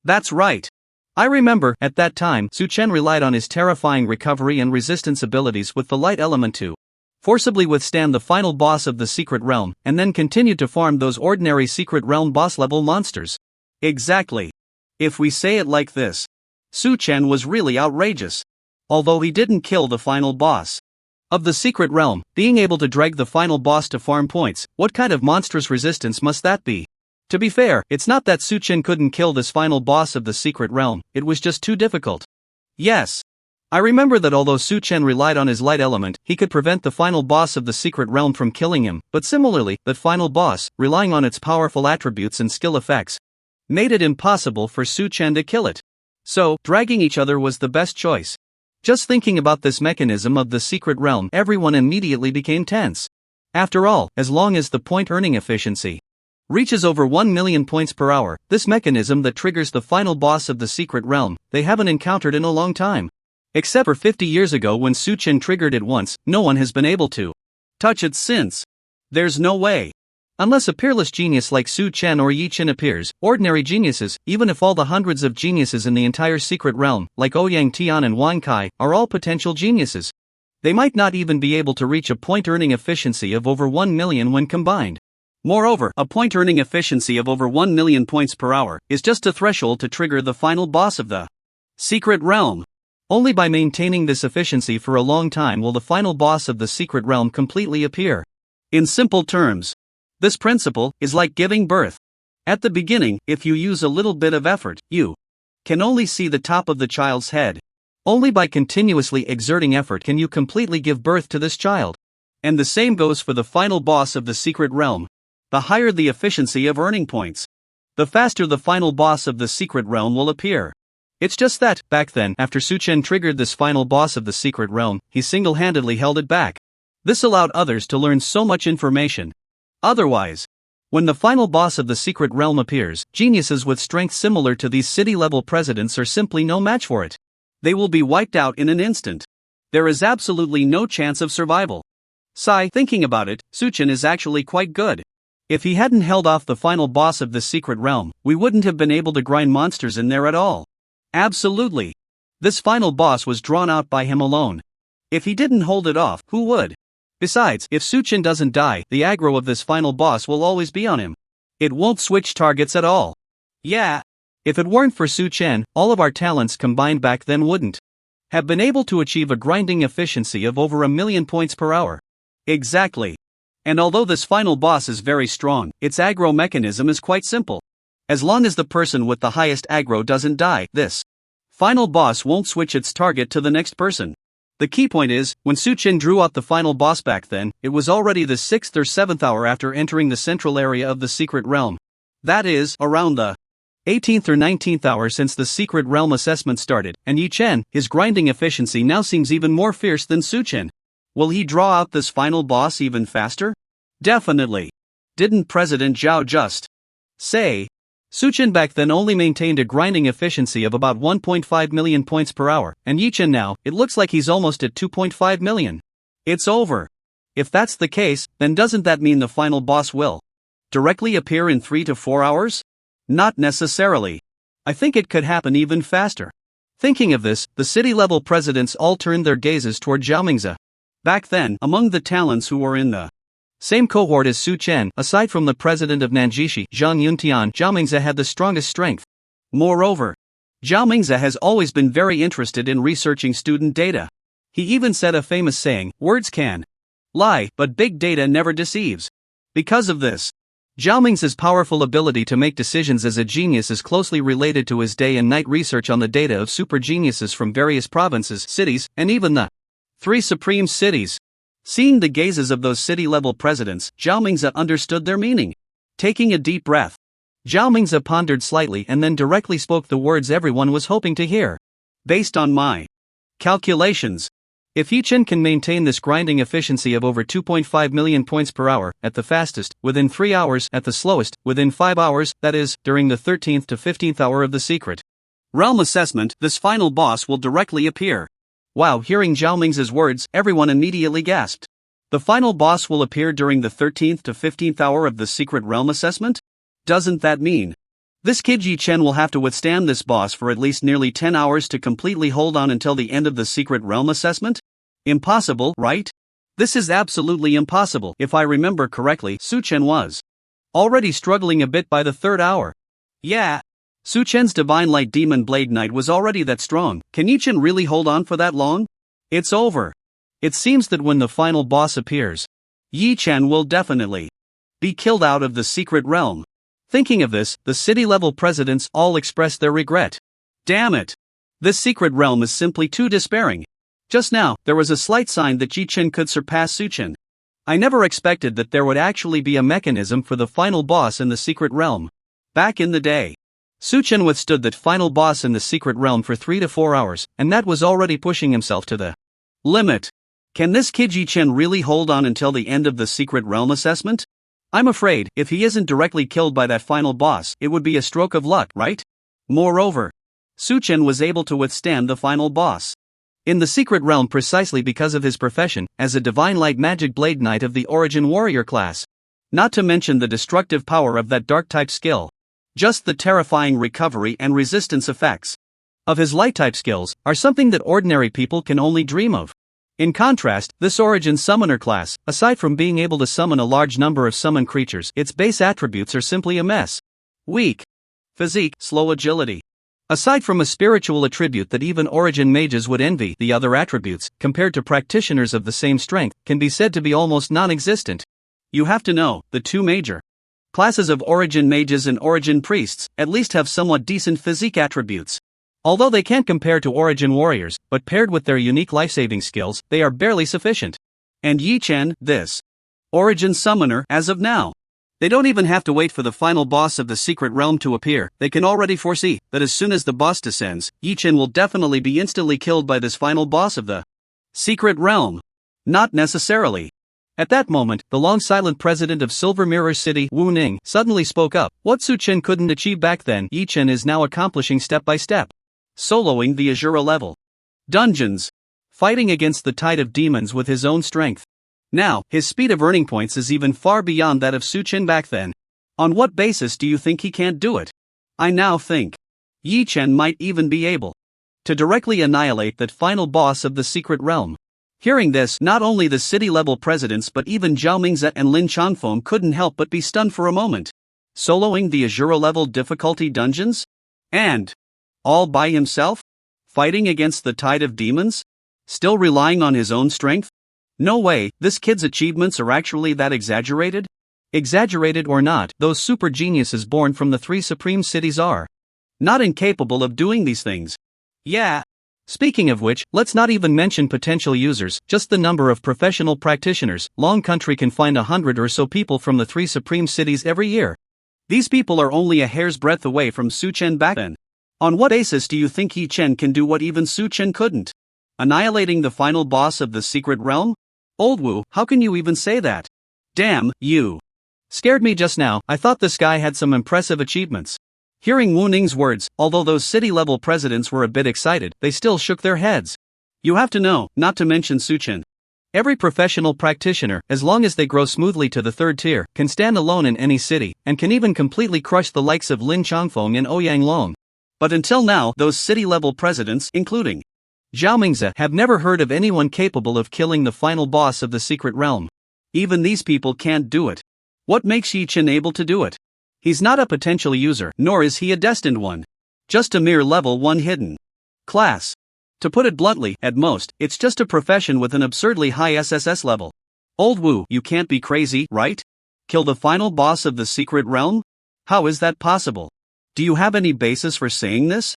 That's right. I remember, at that time, Su Chen relied on his terrifying recovery and resistance abilities with the light element to forcibly withstand the final boss of the secret realm, and then continued to farm those ordinary secret realm boss-level monsters. Exactly. If we say it like this, Su Chen was really outrageous. Although he didn't kill the final boss of the secret realm, being able to drag the final boss to farm points, what kind of monstrous resistance must that be? To be fair, it's not that Su Chen couldn't kill this final boss of the secret realm, it was just too difficult. Yes. I remember that although Su Chen relied on his light element, he could prevent the final boss of the secret realm from killing him, but similarly, that final boss, relying on its powerful attributes and skill effects, made it impossible for Su Chen to kill it. So, dragging each other was the best choice. Just thinking about this mechanism of the secret realm, everyone immediately became tense. After all, as long as the point earning efficiency reaches over 1 million points per hour, this mechanism that triggers the final boss of the secret realm, they haven't encountered in a long time. Except for 50 years ago when Su Chen triggered it once, no one has been able to touch it since. There's no way. Unless a peerless genius like Su Chen or Yi Chen appears, ordinary geniuses, even if all the hundreds of geniuses in the entire secret realm, like Ouyang Tian and Wan Kai, are all potential geniuses, They might not even be able to reach a point earning efficiency of over 1 million when combined. Moreover, a point earning efficiency of over 1 million points per hour is just a threshold to trigger the final boss of the Secret Realm. Only by maintaining this efficiency for a long time will the final boss of the Secret Realm completely appear. In simple terms, this principle is like giving birth. At the beginning, if you use a little bit of effort, you can only see the top of the child's head. Only by continuously exerting effort can you completely give birth to this child. And the same goes for the final boss of the Secret Realm. The higher the efficiency of earning points, the faster the final boss of the Secret Realm will appear. It's just that, back then, after Suchen triggered this final boss of the Secret Realm, he single-handedly held it back. This allowed others to learn so much information. Otherwise, when the final boss of the Secret Realm appears, geniuses with strength similar to these city-level presidents are simply no match for it. They will be wiped out in an instant. There is absolutely no chance of survival. Thinking about it, Suchen is actually quite good. If he hadn't held off the final boss of the Secret Realm, we wouldn't have been able to grind monsters in there at all. Absolutely. This final boss was drawn out by him alone. If he didn't hold it off, who would? Besides, if Suchen doesn't die, the aggro of this final boss will always be on him. It won't switch targets at all. Yeah. If it weren't for Suchen, all of our talents combined back then wouldn't have been able to achieve a grinding efficiency of over 1 million points per hour. Exactly. And although this final boss is very strong, its aggro mechanism is quite simple. As long as the person with the highest aggro doesn't die, this final boss won't switch its target to the next person. The key point is, when Suchen drew out the final boss back then, it was already the 6th or 7th hour after entering the central area of the Secret Realm. That is, around the 18th or 19th hour since the Secret Realm assessment started, and Yi Chen, his grinding efficiency now seems even more fierce than Suchen. Will he draw out this final boss even faster? Definitely. Didn't President Zhao just say? Suchen back then only maintained a grinding efficiency of about 1.5 million points per hour, and Yi Chen now, it looks like he's almost at 2.5 million. It's over. If that's the case, then doesn't that mean the final boss will directly appear in 3 to 4 hours? Not necessarily. I think it could happen even faster. Thinking of this, the city-level presidents all turned their gazes toward Zhao Mingzi. Back then, among the talents who were in the same cohort as Suchen, aside from the president of Nanjishi, Zhang Yuntian, Zhao Mingzi had the strongest strength. Moreover, Zhao Mingzi has always been very interested in researching student data. He even said a famous saying, "Words can lie, but big data never deceives." Because of this, Zhao Mingzi's powerful ability to make decisions as a genius is closely related to his day and night research on the data of super geniuses from various provinces, cities, and even the 3 supreme cities. Seeing the gazes of those city-level presidents, Zhao Mingzi understood their meaning. Taking a deep breath, Zhao Mingzi pondered slightly and then directly spoke the words everyone was hoping to hear. Based on my calculations, if Yi Chen can maintain this grinding efficiency of over 2.5 million points per hour, at the fastest, within 3 hours, at the slowest, within 5 hours, that is, during the 13th to 15th hour of the Secret Realm assessment, this final boss will directly appear. Wow, hearing Zhao Mingzi's words, everyone immediately gasped. The final boss will appear during the 13th to 15th hour of the Secret Realm assessment? Doesn't that mean this kid Yi Chen will have to withstand this boss for at least nearly 10 hours to completely hold on until the end of the Secret Realm assessment? Impossible, right? This is absolutely impossible. If I remember correctly, Suchen was already struggling a bit by the 3rd hour. Yeah. Suchen's Divine Light Demon Blade Knight was already that strong. Can Yi Chen really hold on for that long? It's over. It seems that when the final boss appears, Yi Chen will definitely be killed out of the Secret Realm. Thinking of this, the city-level presidents all expressed their regret. Damn it! This Secret Realm is simply too despairing. Just now, there was a slight sign that Yi Chen could surpass Suchen. I never expected that there would actually be a mechanism for the final boss in the Secret Realm. Back in the day, Suchen withstood that final boss in the Secret Realm for 3 to 4 hours, and that was already pushing himself to the limit. Can this kid Yi Chen really hold on until the end of the Secret Realm assessment? I'm afraid, if he isn't directly killed by that final boss, it would be a stroke of luck, right? Moreover, Suchen was able to withstand the final boss in the Secret Realm precisely because of his profession as a Divine Light Magic Blade Knight of the Origin Warrior class. Not to mention the destructive power of that Dark-type skill. Just the terrifying recovery and resistance effects of his Light-type skills are something that ordinary people can only dream of. In contrast, this Origin Summoner class, aside from being able to summon a large number of summon creatures, its base attributes are simply a mess. Weak physique, slow agility. Aside from a spiritual attribute that even Origin mages would envy, the other attributes, compared to practitioners of the same strength, can be said to be almost non-existent. You have to know, the two major classes of Origin mages and Origin priests at least have somewhat decent physique attributes. Although they can't compare to Origin warriors, but paired with their unique life-saving skills, they are barely sufficient. And Yi Chen, this Origin Summoner, as of now. They don't even have to wait for the final boss of the Secret Realm to appear. They can already foresee that as soon as the boss descends, Yi Chen will definitely be instantly killed by this final boss of the Secret Realm. Not necessarily. At that moment, the long-silent president of Silver Mirror City, Wu Ning, suddenly spoke up. What Su Chen couldn't achieve back then, Yi Chen is now accomplishing step by step. Soloing the Azura level dungeons. Fighting against the tide of demons with his own strength. Now, his speed of earning points is even far beyond that of Su Chen back then. On what basis do you think he can't do it? I now think Yi Chen might even be able to directly annihilate that final boss of the Secret Realm. Hearing this, not only the city-level presidents but even Zhao Mingze and Lin Changfeng couldn't help but be stunned for a moment. Soloing the Azura-level difficulty dungeons? And all by himself? Fighting against the tide of demons? Still relying on his own strength? No way, this kid's achievements are actually that exaggerated? Exaggerated or not, those super geniuses born from the three supreme cities are not incapable of doing these things. Yeah. Speaking of which, let's not even mention potential users, just the number of professional practitioners. Long Country can find 100 or so people from the three supreme cities every year. These people are only a hair's breadth away from Su Chen back then. On what basis do you think Yi Chen can do what even Su Chen couldn't? Annihilating the final boss of the Secret Realm? Old Wu, how can you even say that? Damn, you scared me just now. I thought this guy had some impressive achievements. Hearing Wu Ning's words, although those city-level presidents were a bit excited, they still shook their heads. You have to know, not to mention Su Chen. Every professional practitioner, as long as they grow smoothly to the third tier, can stand alone in any city, and can even completely crush the likes of Lin Changfeng and Ouyang Long. But until now, those city-level presidents, including Zhao Mingze, have never heard of anyone capable of killing the final boss of the Secret Realm. Even these people can't do it. What makes Yi Chen able to do it? He's not a potential user, nor is he a destined one. Just a mere level 1 hidden class. To put it bluntly, at most, it's just a profession with an absurdly high SSS level. Old Wu, you can't be crazy, right? Kill the final boss of the Secret Realm? How is that possible? Do you have any basis for saying this?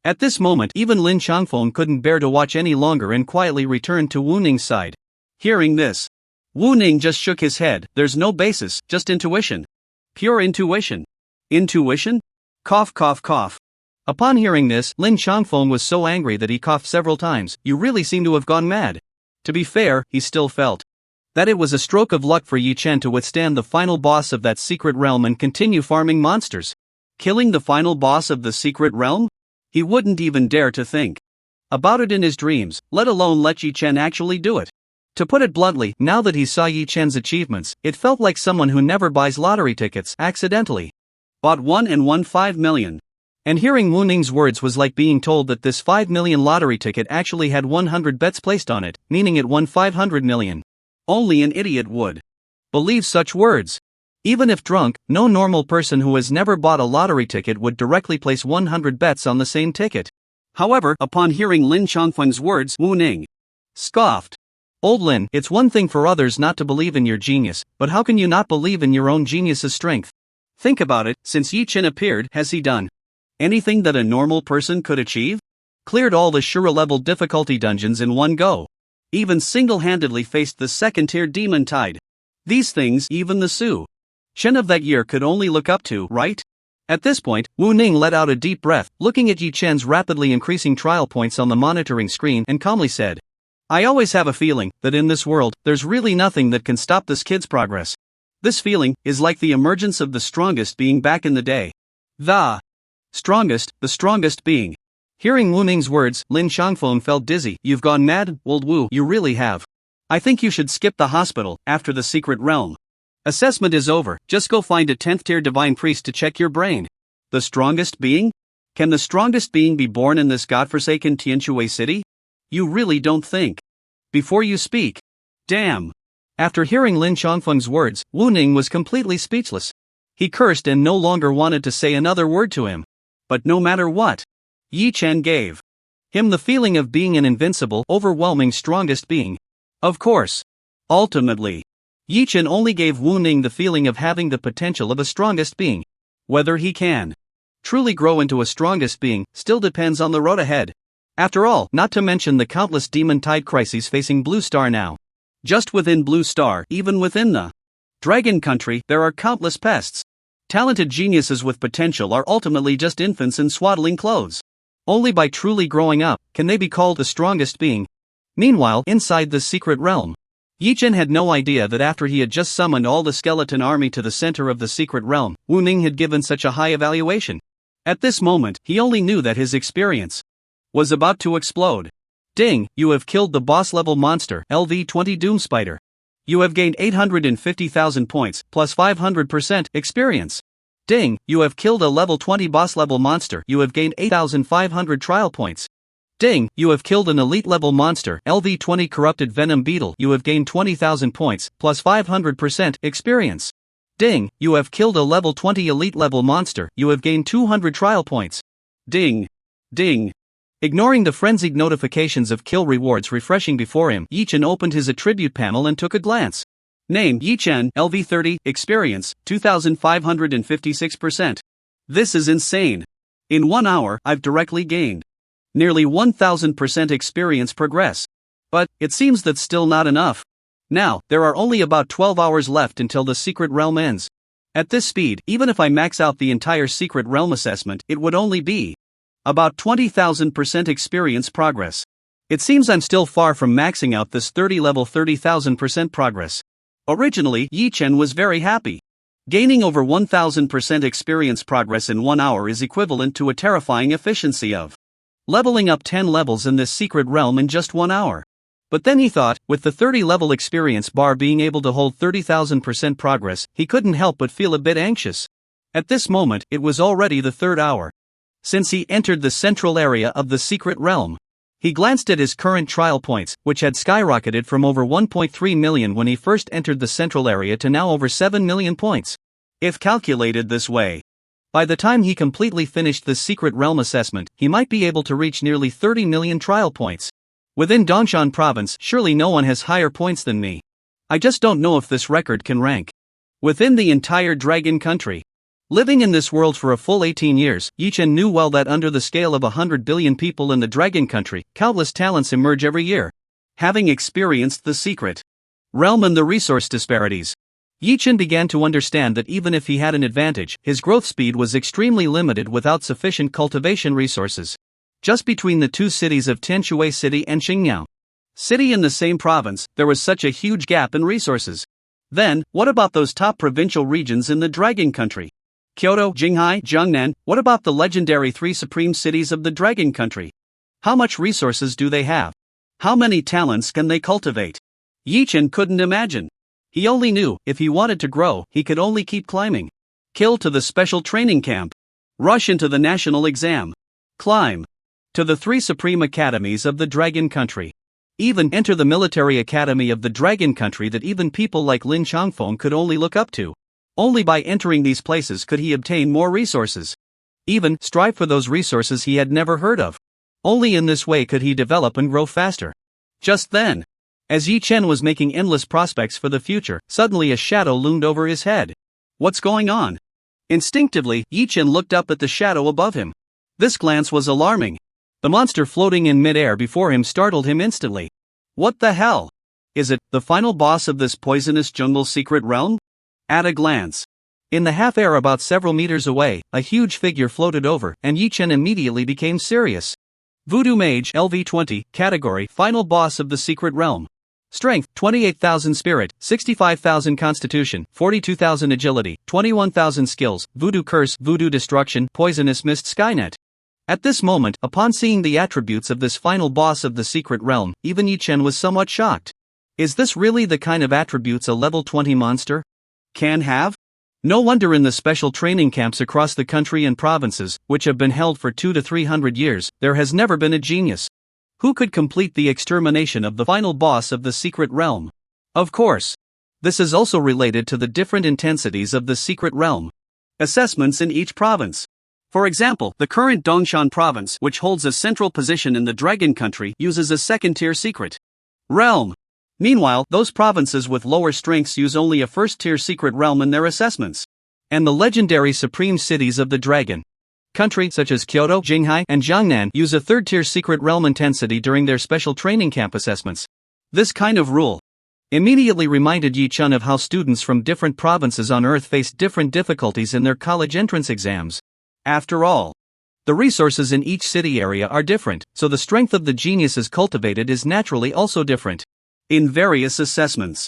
At this moment, even Lin Changfeng couldn't bear to watch any longer and quietly returned to Wu Ning's side. Hearing this, Wu Ning just shook his head. There's no basis, just intuition. Pure intuition. Intuition? Cough, cough, cough. Upon hearing this, Lin Changfeng was so angry that he coughed several times. You really seem to have gone mad. To be fair, he still felt that it was a stroke of luck for Yi Chen to withstand the final boss of that Secret Realm and continue farming monsters. Killing the final boss of the Secret Realm? He wouldn't even dare to think about it in his dreams, let alone let Yi Chen actually do it. To put it bluntly, now that he saw Yi Chen's achievements, it felt like someone who never buys lottery tickets accidentally bought one and won 5 million. And hearing Wu Ning's words was like being told that this 5 million lottery ticket actually had 100 bets placed on it, meaning it won 500 million. Only an idiot would believe such words. Even if drunk, no normal person who has never bought a lottery ticket would directly place 100 bets on the same ticket. However, upon hearing Lin Changfeng's words, Wu Ning scoffed. Old Lin, it's one thing for others not to believe in your genius, but how can you not believe in your own genius's strength? Think about it, since Yi Chen appeared, has he done anything that a normal person could achieve? Cleared all the Shura-level difficulty dungeons in one go. Even single-handedly faced the second-tier demon tide. These things, even the Su Chen of that year could only look up to, right? At this point, Wu Ning let out a deep breath, looking at Yi Chen's rapidly increasing trial points on the monitoring screen, and calmly said, I always have a feeling that in this world, there's really nothing that can stop this kid's progress. This feeling is like the emergence of the strongest being back in the day. The strongest being. Hearing Wu Ning's words, Lin Changfeng felt dizzy. You've gone mad, old Wu, you really have. I think you should skip the hospital after the Secret Realm. Assessment is over, just go find a 10th tier divine priest to check your brain. The strongest being? Can the strongest being be born in this godforsaken Tianshui city? You really don't think before you speak. Damn. After hearing Lin Chongfeng's words, Wu Ning was completely speechless. He cursed and no longer wanted to say another word to him. But no matter what, Yi Chen gave him the feeling of being an invincible, overwhelming strongest being. Of course. Ultimately, Yi Chen only gave Wu Ning the feeling of having the potential of a strongest being. Whether he can truly grow into a strongest being still depends on the road ahead. After all, not to mention the countless demon tide crises facing Blue Star now. Just within Blue Star, even within the Dragon Country, there are countless pests. Talented geniuses with potential are ultimately just infants in swaddling clothes. Only by truly growing up can they be called the strongest being. Meanwhile, inside the secret realm, Yi Chen had no idea that after he had just summoned all the skeleton army to the center of the secret realm, Wu Ning had given such a high evaluation. At this moment, he only knew that his experience was about to explode. Ding, you have killed the boss-level monster, LV-20 Doom Spider. You have gained 850,000 points, plus 500% experience. Ding, you have killed a level 20 boss-level monster. You have gained 8,500 trial points. Ding, you have killed an elite-level monster, LV-20 Corrupted Venom Beetle. You have gained 20,000 points, plus 500% experience. Ding, you have killed a level 20 elite-level monster. You have gained 200 trial points. Ding. Ding. Ignoring the frenzied notifications of kill rewards refreshing before him, Yi Chen opened his attribute panel and took a glance. Name, Yi Chen, LV-30, experience, 2,556%. This is insane. In 1 hour, I've directly gained nearly 1,000% experience progress. But, it seems that's still not enough. Now, there are only about 12 hours left until the secret realm ends. At this speed, even if I max out the entire secret realm assessment, it would only be about 20,000% experience progress. It seems I'm still far from maxing out this 30-level 30,000% progress. Originally, Yi Chen was very happy. Gaining over 1,000% experience progress in 1 hour is equivalent to a terrifying efficiency of leveling up 10 levels in this secret realm in just 1 hour. But then he thought, with the 30-level experience bar being able to hold 30,000% progress, he couldn't help but feel a bit anxious. At this moment, it was already the 3rd hour since he entered the central area of the secret realm. He glanced at his current trial points, which had skyrocketed from over 1.3 million when he first entered the central area to now over 7 million points. If calculated this way, by the time he completely finished the secret realm assessment, he might be able to reach nearly 30 million trial points. Within Dongshan province, surely no one has higher points than me. I just don't know if this record can rank within the entire Dragon Country. Living in this world for a full 18 years, Yi Chen knew well that under the scale of 100 billion people in the Dragon Country, countless talents emerge every year. Having experienced the secret realm and the resource disparities, Yi Chen began to understand that even if he had an advantage, his growth speed was extremely limited without sufficient cultivation resources. Just between the two cities of Tianshui City and Xingyao City in the same province, there was such a huge gap in resources. Then, what about those top provincial regions in the Dragon Country? Kyoto, Jinghai, Jiangnan, what about the legendary 3 supreme cities of the Dragon Country? How much resources do they have? How many talents can they cultivate? Yi Chen couldn't imagine. He only knew, if he wanted to grow, he could only keep climbing. Kill to the special training camp. Rush into the national exam. Climb to the 3 supreme academies of the Dragon Country. Even enter the military academy of the Dragon Country that even people like Lin Chongfeng could only look up to. Only by entering these places could he obtain more resources. Even strive for those resources he had never heard of. Only in this way could he develop and grow faster. Just then, as Yi Chen was making endless prospects for the future, suddenly a shadow loomed over his head. What's going on? Instinctively, Yi Chen looked up at the shadow above him. This glance was alarming. The monster floating in mid-air before him startled him instantly. What the hell? Is it the final boss of this poisonous jungle secret realm? At a glance, in the half-air about several meters away, a huge figure floated over, and Yi Chen immediately became serious. Voodoo Mage, LV-20, category, final boss of the secret realm. Strength, 28,000 spirit, 65,000 constitution, 42,000 agility, 21,000 skills, voodoo curse, voodoo destruction, poisonous mist Skynet. At this moment, upon seeing the attributes of this final boss of the secret realm, even Yi Chen was somewhat shocked. Is this really the kind of attributes a level 20 monster can have? No wonder in the special training camps across the country and provinces, which have been held for 200 to 300 years, there has never been a genius Who could complete the extermination of the final boss of the secret realm? Of course. This is also related to the different intensities of the secret realm. Assessments in each province. For example, the current Dongshan province, which holds a central position in the Dragon Country, uses a second-tier secret realm. Meanwhile, those provinces with lower strengths use only a first-tier secret realm in their assessments. And the legendary supreme cities of the Dragon Country, such as Kyoto, Jinghai, and Jiangnan, use a third-tier secret realm intensity during their special training camp assessments. This kind of rule immediately reminded Yi Chun of how students from different provinces on Earth faced different difficulties in their college entrance exams. After all, the resources in each city area are different, so the strength of the geniuses cultivated is naturally also different. In various assessments,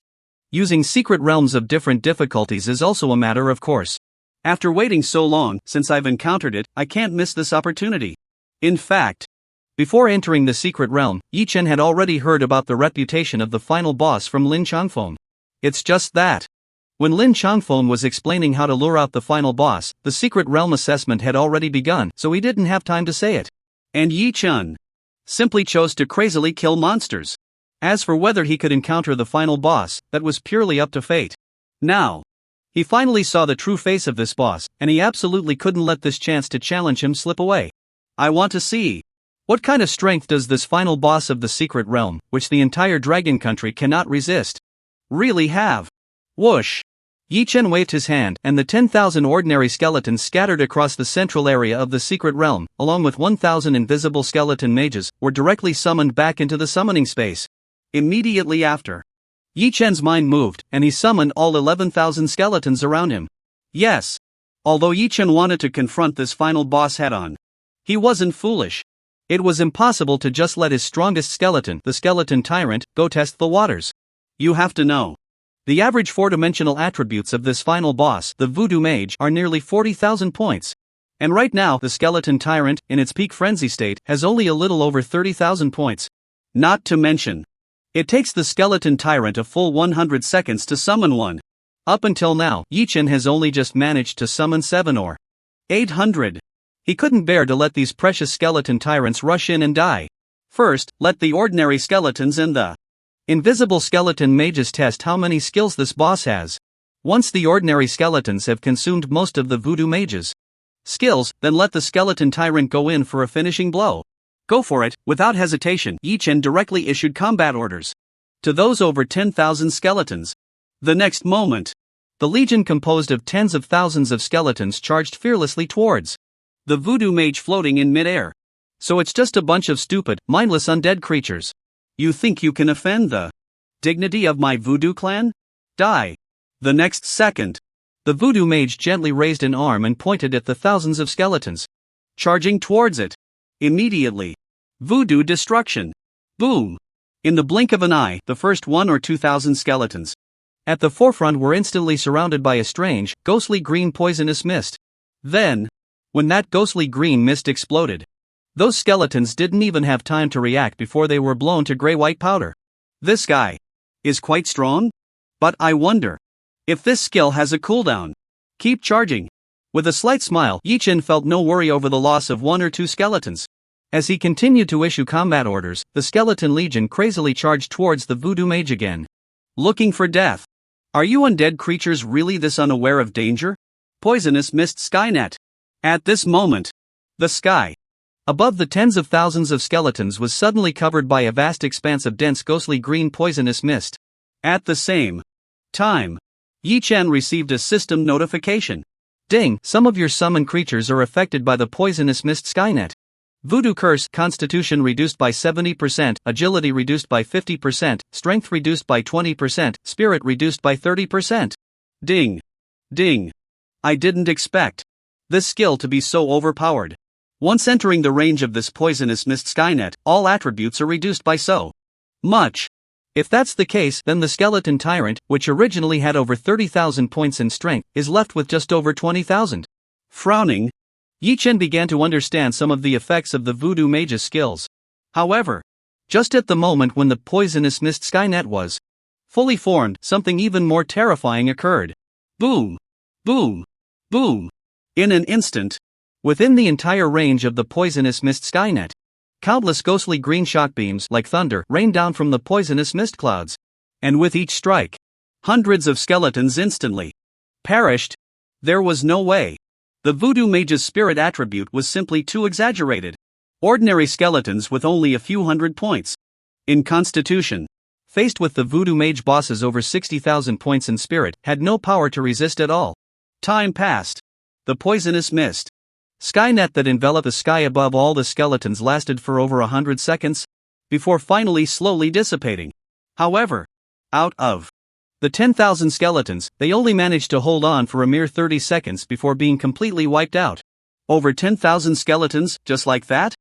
using secret realms of different difficulties is also a matter of course. After waiting so long, since I've encountered it, I can't miss this opportunity. In fact, before entering the secret realm, Yi Chen had already heard about the reputation of the final boss from Lin Changfeng. It's just that when Lin Changfeng was explaining how to lure out the final boss, the secret realm assessment had already begun, so he didn't have time to say it. And Yi Chen simply chose to crazily kill monsters. As for whether he could encounter the final boss, that was purely up to fate. Now, he finally saw the true face of this boss, and he absolutely couldn't let this chance to challenge him slip away. I want to see. What kind of strength does this final boss of the secret realm, which the entire Dragon Country cannot resist, really have? Whoosh! Yi Chen waved his hand, and the 10,000 ordinary skeletons scattered across the central area of the secret realm, along with 1,000 invisible skeleton mages, were directly summoned back into the summoning space. Immediately after, Yi Chen's mind moved, and he summoned all 11,000 skeletons around him. Yes. Although Yi Chen wanted to confront this final boss head-on, he wasn't foolish. It was impossible to just let his strongest skeleton, the skeleton tyrant, go test the waters. You have to know. The average four-dimensional attributes of this final boss, the Voodoo Mage, are nearly 40,000 points. And right now, the skeleton tyrant, in its peak frenzy state, has only a little over 30,000 points. Not to mention, it takes the skeleton tyrant a full 100 seconds to summon one. Up until now, Yi Chen has only just managed to summon 7 or 800. He couldn't bear to let these precious skeleton tyrants rush in and die. First, let the ordinary skeletons and the invisible skeleton mages test how many skills this boss has. Once the ordinary skeletons have consumed most of the voodoo mages' skills, then let the skeleton tyrant go in for a finishing blow. Go for it. Without hesitation, Yi Chen directly issued combat orders to those over 10,000 skeletons. The next moment, the legion composed of tens of thousands of skeletons charged fearlessly towards the voodoo mage floating in midair. So it's just a bunch of stupid, mindless undead creatures. You think you can offend the dignity of my voodoo clan? Die. The next second, the voodoo mage gently raised an arm and pointed at the thousands of skeletons charging towards it. Immediately, voodoo destruction. Boom. In the blink of an eye, the first 1 or 2,000 skeletons at the forefront were instantly surrounded by a strange, ghostly green poisonous mist. Then, when that ghostly green mist exploded, those skeletons didn't even have time to react before they were blown to gray-white powder. This guy is quite strong? But I wonder if this skill has a cooldown. Keep charging. With a slight smile, Yi Chen felt no worry over the loss of 1 or 2 skeletons. As he continued to issue combat orders, the skeleton legion crazily charged towards the voodoo mage again, looking for death. Are you undead creatures really this unaware of danger? Poisonous mist Skynet. At this moment, the sky above the tens of thousands of skeletons was suddenly covered by a vast expanse of dense ghostly green poisonous mist. At the same time, Yi Chen received a system notification. Ding, some of your summoned creatures are affected by the poisonous mist Skynet. Voodoo Curse, Constitution reduced by 70%, Agility reduced by 50%, Strength reduced by 20%, Spirit reduced by 30%. Ding. Ding. I didn't expect this skill to be so overpowered. Once entering the range of this poisonous mist Skynet, all attributes are reduced by so much. If that's the case, then the skeleton tyrant, which originally had over 30,000 points in strength, is left with just over 20,000. Frowning, Yi Chen began to understand some of the effects of the voodoo mage's skills. However, just at the moment when the poisonous mist Skynet was fully formed, something even more terrifying occurred. Boom! Boom! Boom! In an instant, within the entire range of the poisonous mist Skynet, Countless ghostly green shock beams like thunder rained down from the poisonous mist clouds. And with each strike, hundreds of skeletons instantly perished. There was no way. The voodoo mage's spirit attribute was simply too exaggerated. Ordinary skeletons with only a few hundred points in constitution, faced with the voodoo mage boss's over 60,000 points in spirit, had no power to resist at all. Time passed. The poisonous mist Skynet that enveloped the sky above all the skeletons lasted for over 100 seconds, before finally slowly dissipating. However, out of the 10,000 skeletons, they only managed to hold on for a mere 30 seconds before being completely wiped out. Over 10,000 skeletons, just like that?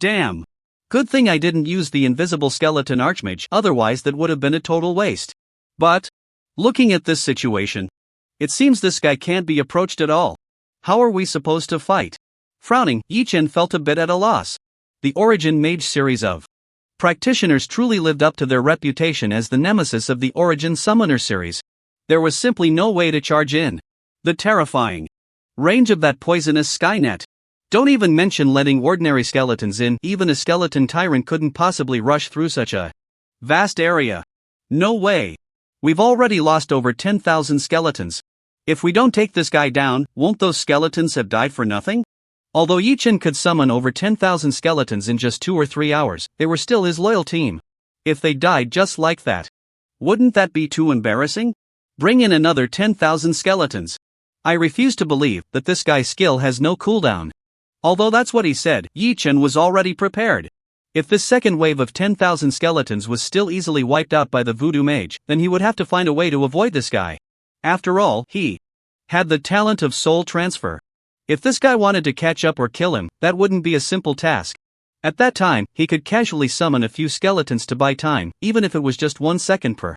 Damn. Good thing I didn't use the invisible skeleton archmage, otherwise that would have been a total waste. But, looking at this situation, it seems this guy can't be approached at all. How are we supposed to fight? Frowning, Yi-Chen felt a bit at a loss. The Origin Mage series of practitioners truly lived up to their reputation as the nemesis of the Origin Summoner series. There was simply no way to charge in the terrifying range of that poisonous Skynet. Don't even mention letting ordinary skeletons in. Even a skeleton tyrant couldn't possibly rush through such a vast area. No way. We've already lost over 10,000 skeletons. If we don't take this guy down, won't those skeletons have died for nothing? Although Yi-Chen could summon over 10,000 skeletons in just 2 or 3 hours, they were still his loyal team. If they died just like that, wouldn't that be too embarrassing? Bring in another 10,000 skeletons. I refuse to believe that this guy's skill has no cooldown. Although that's what he said, Yi-Chen was already prepared. If this second wave of 10,000 skeletons was still easily wiped out by the voodoo mage, then he would have to find a way to avoid this guy. After all, he had the talent of soul transfer. If this guy wanted to catch up or kill him, that wouldn't be a simple task. At that time, he could casually summon a few skeletons to buy time, even if it was just 1 second per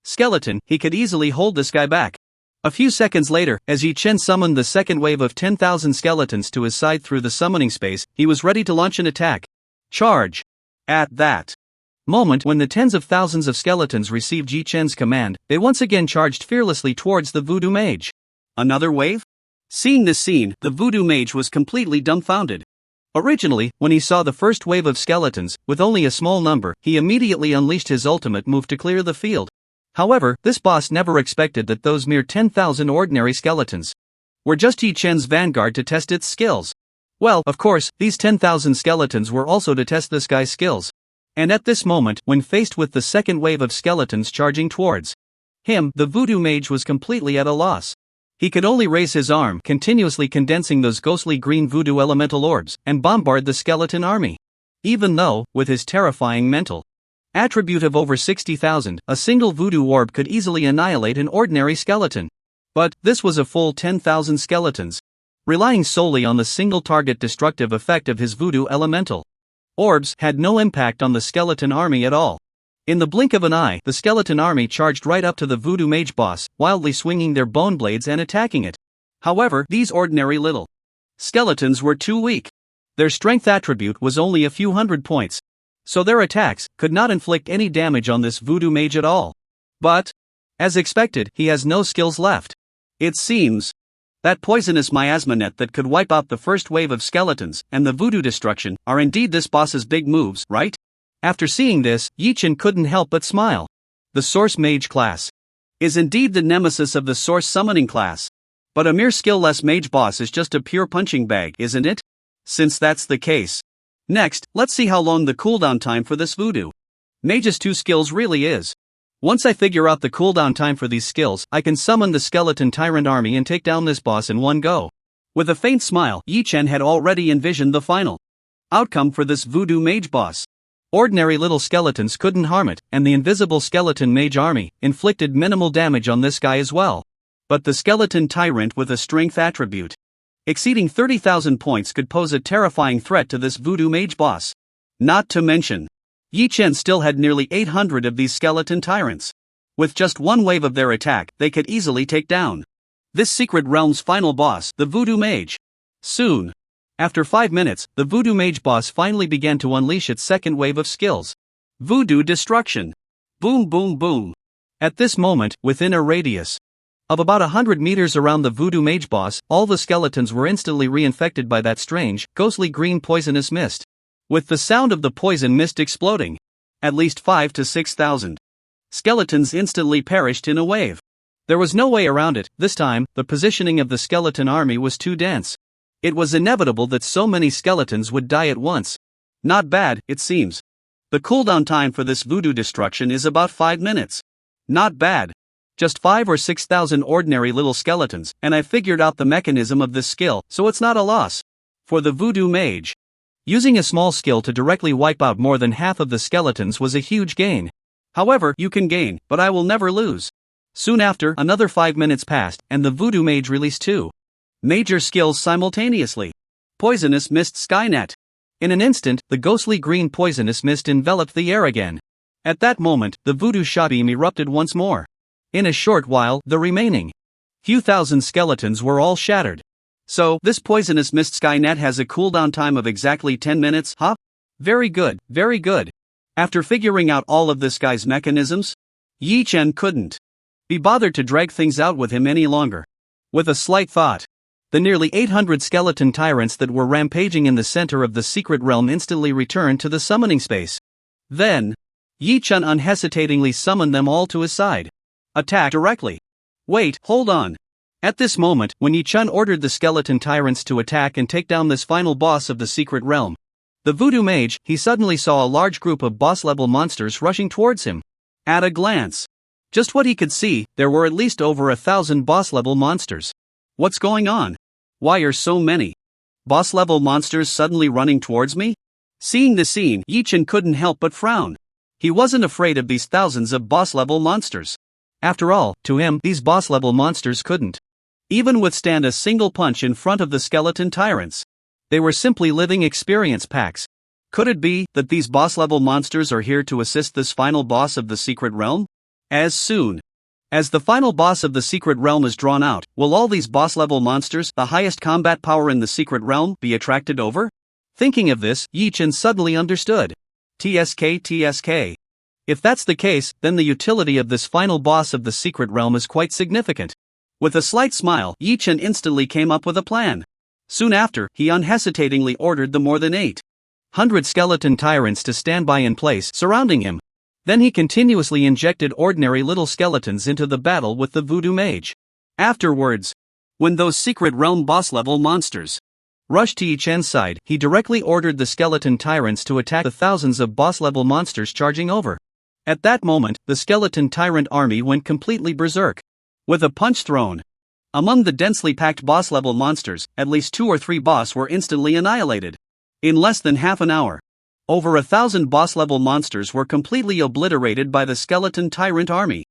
skeleton. He could easily hold this guy back. A few seconds later, as Yi-Chen summoned the second wave of 10,000 skeletons to his side through the summoning space, he was ready to launch an attack. Charge! At that moment, when the tens of thousands of skeletons received Yi-Chen's command, they once again charged fearlessly towards the voodoo mage. Another wave? Seeing this scene, the voodoo mage was completely dumbfounded. Originally, when he saw the first wave of skeletons, with only a small number, he immediately unleashed his ultimate move to clear the field. However, this boss never expected that those mere 10,000 ordinary skeletons were just Yi-Chen's vanguard to test its skills. Well, of course, these 10,000 skeletons were also to test this guy's skills. And at this moment, when faced with the second wave of skeletons charging towards him, the voodoo mage was completely at a loss. He could only raise his arm, continuously condensing those ghostly green voodoo elemental orbs, and bombard the skeleton army. Even though, with his terrifying mental attribute of over 60,000, a single voodoo orb could easily annihilate an ordinary skeleton. But this was a full 10,000 skeletons, relying solely on the single target destructive effect of his voodoo elemental orbs had no impact on the skeleton army at all. In the blink of an eye, the skeleton army charged right up to the voodoo mage boss, wildly swinging their bone blades and attacking it. However, these ordinary little skeletons were too weak. Their strength attribute was only a few hundred points, so their attacks could not inflict any damage on this voodoo mage at all. But, as expected, he has no skills left. It seems that poisonous miasma net that could wipe out the first wave of skeletons and the voodoo destruction are indeed this boss's big moves, right? After seeing this, Yi-Chen couldn't help but smile. The Source Mage class is indeed the nemesis of the Source Summoning class. But a mere skill-less mage boss is just a pure punching bag, isn't it? Since that's the case. Next, let's see how long the cooldown time for this voodoo mage's 2 skills really is. Once I figure out the cooldown time for these skills, I can summon the skeleton tyrant army and take down this boss in one go. With a faint smile, Yi-Chen had already envisioned the final outcome for this voodoo mage boss. Ordinary little skeletons couldn't harm it, and the invisible skeleton mage army inflicted minimal damage on this guy as well. But the skeleton tyrant with a strength attribute exceeding 30,000 points could pose a terrifying threat to this voodoo mage boss. Not to mention, Yi-Chen still had nearly 800 of these skeleton tyrants. With just one wave of their attack, they could easily take down this secret realm's final boss, the voodoo mage. Soon after 5 minutes, the voodoo mage boss finally began to unleash its second wave of skills. Voodoo destruction. Boom boom boom. At this moment, within a radius of about 100 meters around the voodoo mage boss, all the skeletons were instantly reinfected by that strange, ghostly green poisonous mist. with the sound of the poison mist exploding. At least 5 to 6,000 skeletons instantly perished in a wave. There was no way around it. This time, the positioning of the skeleton army was too dense. It was inevitable that so many skeletons would die at once. Not bad, it seems. The cooldown time for this voodoo destruction is about 5 minutes. Not bad. Just 5 or 6,000 ordinary little skeletons, and I figured out the mechanism of this skill, so it's not a loss. For the voodoo mage, using a small skill to directly wipe out more than half of the skeletons was a huge gain. However, you can gain, but I will never lose. Soon after, another 5 minutes passed, and the voodoo mage released 2 major skills simultaneously. Poisonous Mist Skynet. In an instant, the ghostly green poisonous mist enveloped the air again. At that moment, the voodoo shot beam erupted once more. In a short while, the remaining few thousand skeletons were all shattered. So, this poisonous mist Skynet has a cooldown time of exactly 10 minutes, huh? Very good, very good. After figuring out all of this guy's mechanisms, Yi Chen couldn't be bothered to drag things out with him any longer. With a slight thought, the nearly 800 skeleton tyrants that were rampaging in the center of the secret realm instantly returned to the summoning space. Then, Yi Chen unhesitatingly summoned them all to his side. Attack directly. Wait, hold on. At this moment, when Yi Chen ordered the skeleton tyrants to attack and take down this final boss of the secret realm, the voodoo mage, he suddenly saw a large group of boss-level monsters rushing towards him. At a glance, just what he could see, there were at least over 1,000 boss-level monsters. What's going on? Why are so many boss-level monsters suddenly running towards me? Seeing the scene, Yi Chen couldn't help but frown. He wasn't afraid of these thousands of boss-level monsters. After all, to him, these boss-level monsters couldn't even withstand a single punch in front of the skeleton tyrants. They were simply living experience packs. Could it be that these boss-level monsters are here to assist this final boss of the secret realm? As soon as the final boss of the secret realm is drawn out, will all these boss-level monsters, the highest combat power in the secret realm, be attracted over? Thinking of this, Yi Chen suddenly understood. TSK. If that's the case, then the utility of this final boss of the secret realm is quite significant. With a slight smile, Yi Chen instantly came up with a plan. Soon after, he unhesitatingly ordered the more than 800 skeleton tyrants to stand by in place surrounding him. Then he continuously injected ordinary little skeletons into the battle with the voodoo mage. Afterwards, when those secret realm boss-level monsters rushed to Yi Chen's side, he directly ordered the skeleton tyrants to attack the thousands of boss-level monsters charging over. At that moment, the skeleton tyrant army went completely berserk. With a punch thrown among the densely packed boss-level monsters, at least 2 or 3 boss were instantly annihilated. In less than half an hour, over 1,000 boss-level monsters were completely obliterated by the skeleton tyrant army.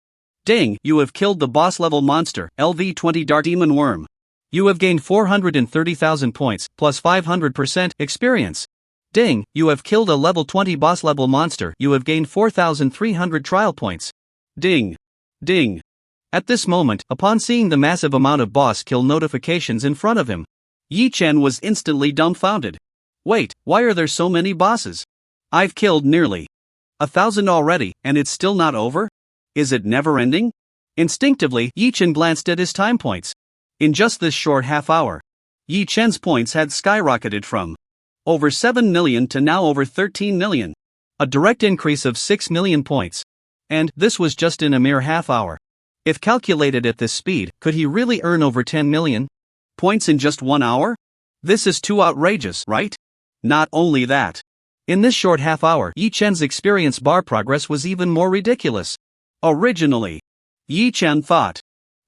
Ding, you have killed the boss-level monster, LV-20 Dart Demon Worm. You have gained 430,000 points, plus 500% experience. Ding, you have killed a level 20 boss-level monster. You have gained 4,300 trial points. Ding. Ding. At this moment, upon seeing the massive amount of boss kill notifications in front of him, Yi Chen was instantly dumbfounded. Wait, why are there so many bosses? I've killed nearly 1,000 already, and it's still not over? Is it never ending? Instinctively, Yi Chen glanced at his time points. In just this short half hour, Yi Chen's points had skyrocketed from over 7 million to now over 13 million. A direct increase of 6 million points. And this was just in a mere half hour. If calculated at this speed, could he really earn over 10 million points in just 1 hour? This is too outrageous, right? Not only that. In this short half hour, Yi Chen's experience bar progress was even more ridiculous. Originally, Yi Chen thought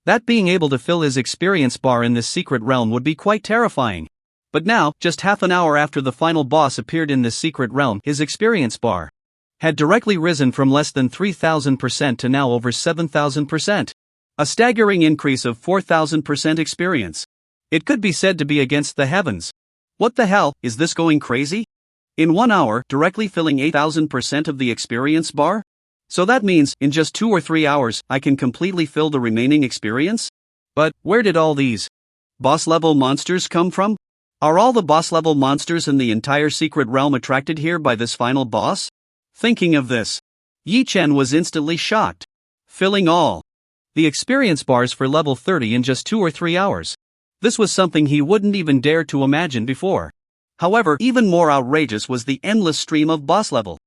that being able to fill his experience bar in this secret realm would be quite terrifying. But now, just half an hour after the final boss appeared in this secret realm, his experience bar had directly risen from less than 3,000% to now over 7,000%. A staggering increase of 4,000% experience. It could be said to be against the heavens. What the hell, is this going crazy? In 1 hour, directly filling 8,000% of the experience bar? So that means, in just 2 or 3 hours, I can completely fill the remaining experience? But, where did all these boss-level monsters come from? Are all the boss-level monsters in the entire secret realm attracted here by this final boss? Thinking of this, Yi Chen was instantly shocked. Filling all the experience bars for level 30 in just 2 or 3 hours. This was something he wouldn't even dare to imagine before. However, even more outrageous was the endless stream of boss-level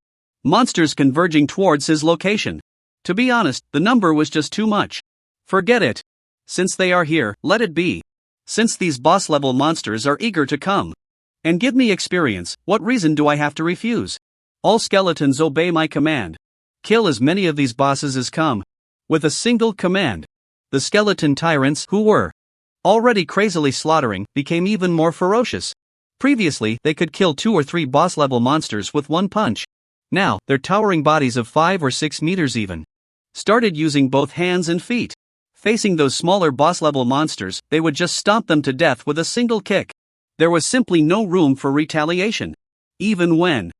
monsters converging towards his location. To be honest, the number was just too much. Forget it. Since they are here, let it be. Since these boss-level monsters are eager to come and give me experience, what reason do I have to refuse? All skeletons obey my command. Kill as many of these bosses as come. With a single command. The skeleton tyrants, who were already crazily slaughtering, became even more ferocious. Previously, they could kill 2 or 3 boss-level monsters with one punch. Now, their towering bodies of 5 or 6 meters even started using both hands and feet. Facing those smaller boss-level monsters, they would just stomp them to death with a single kick. There was simply no room for retaliation. Even when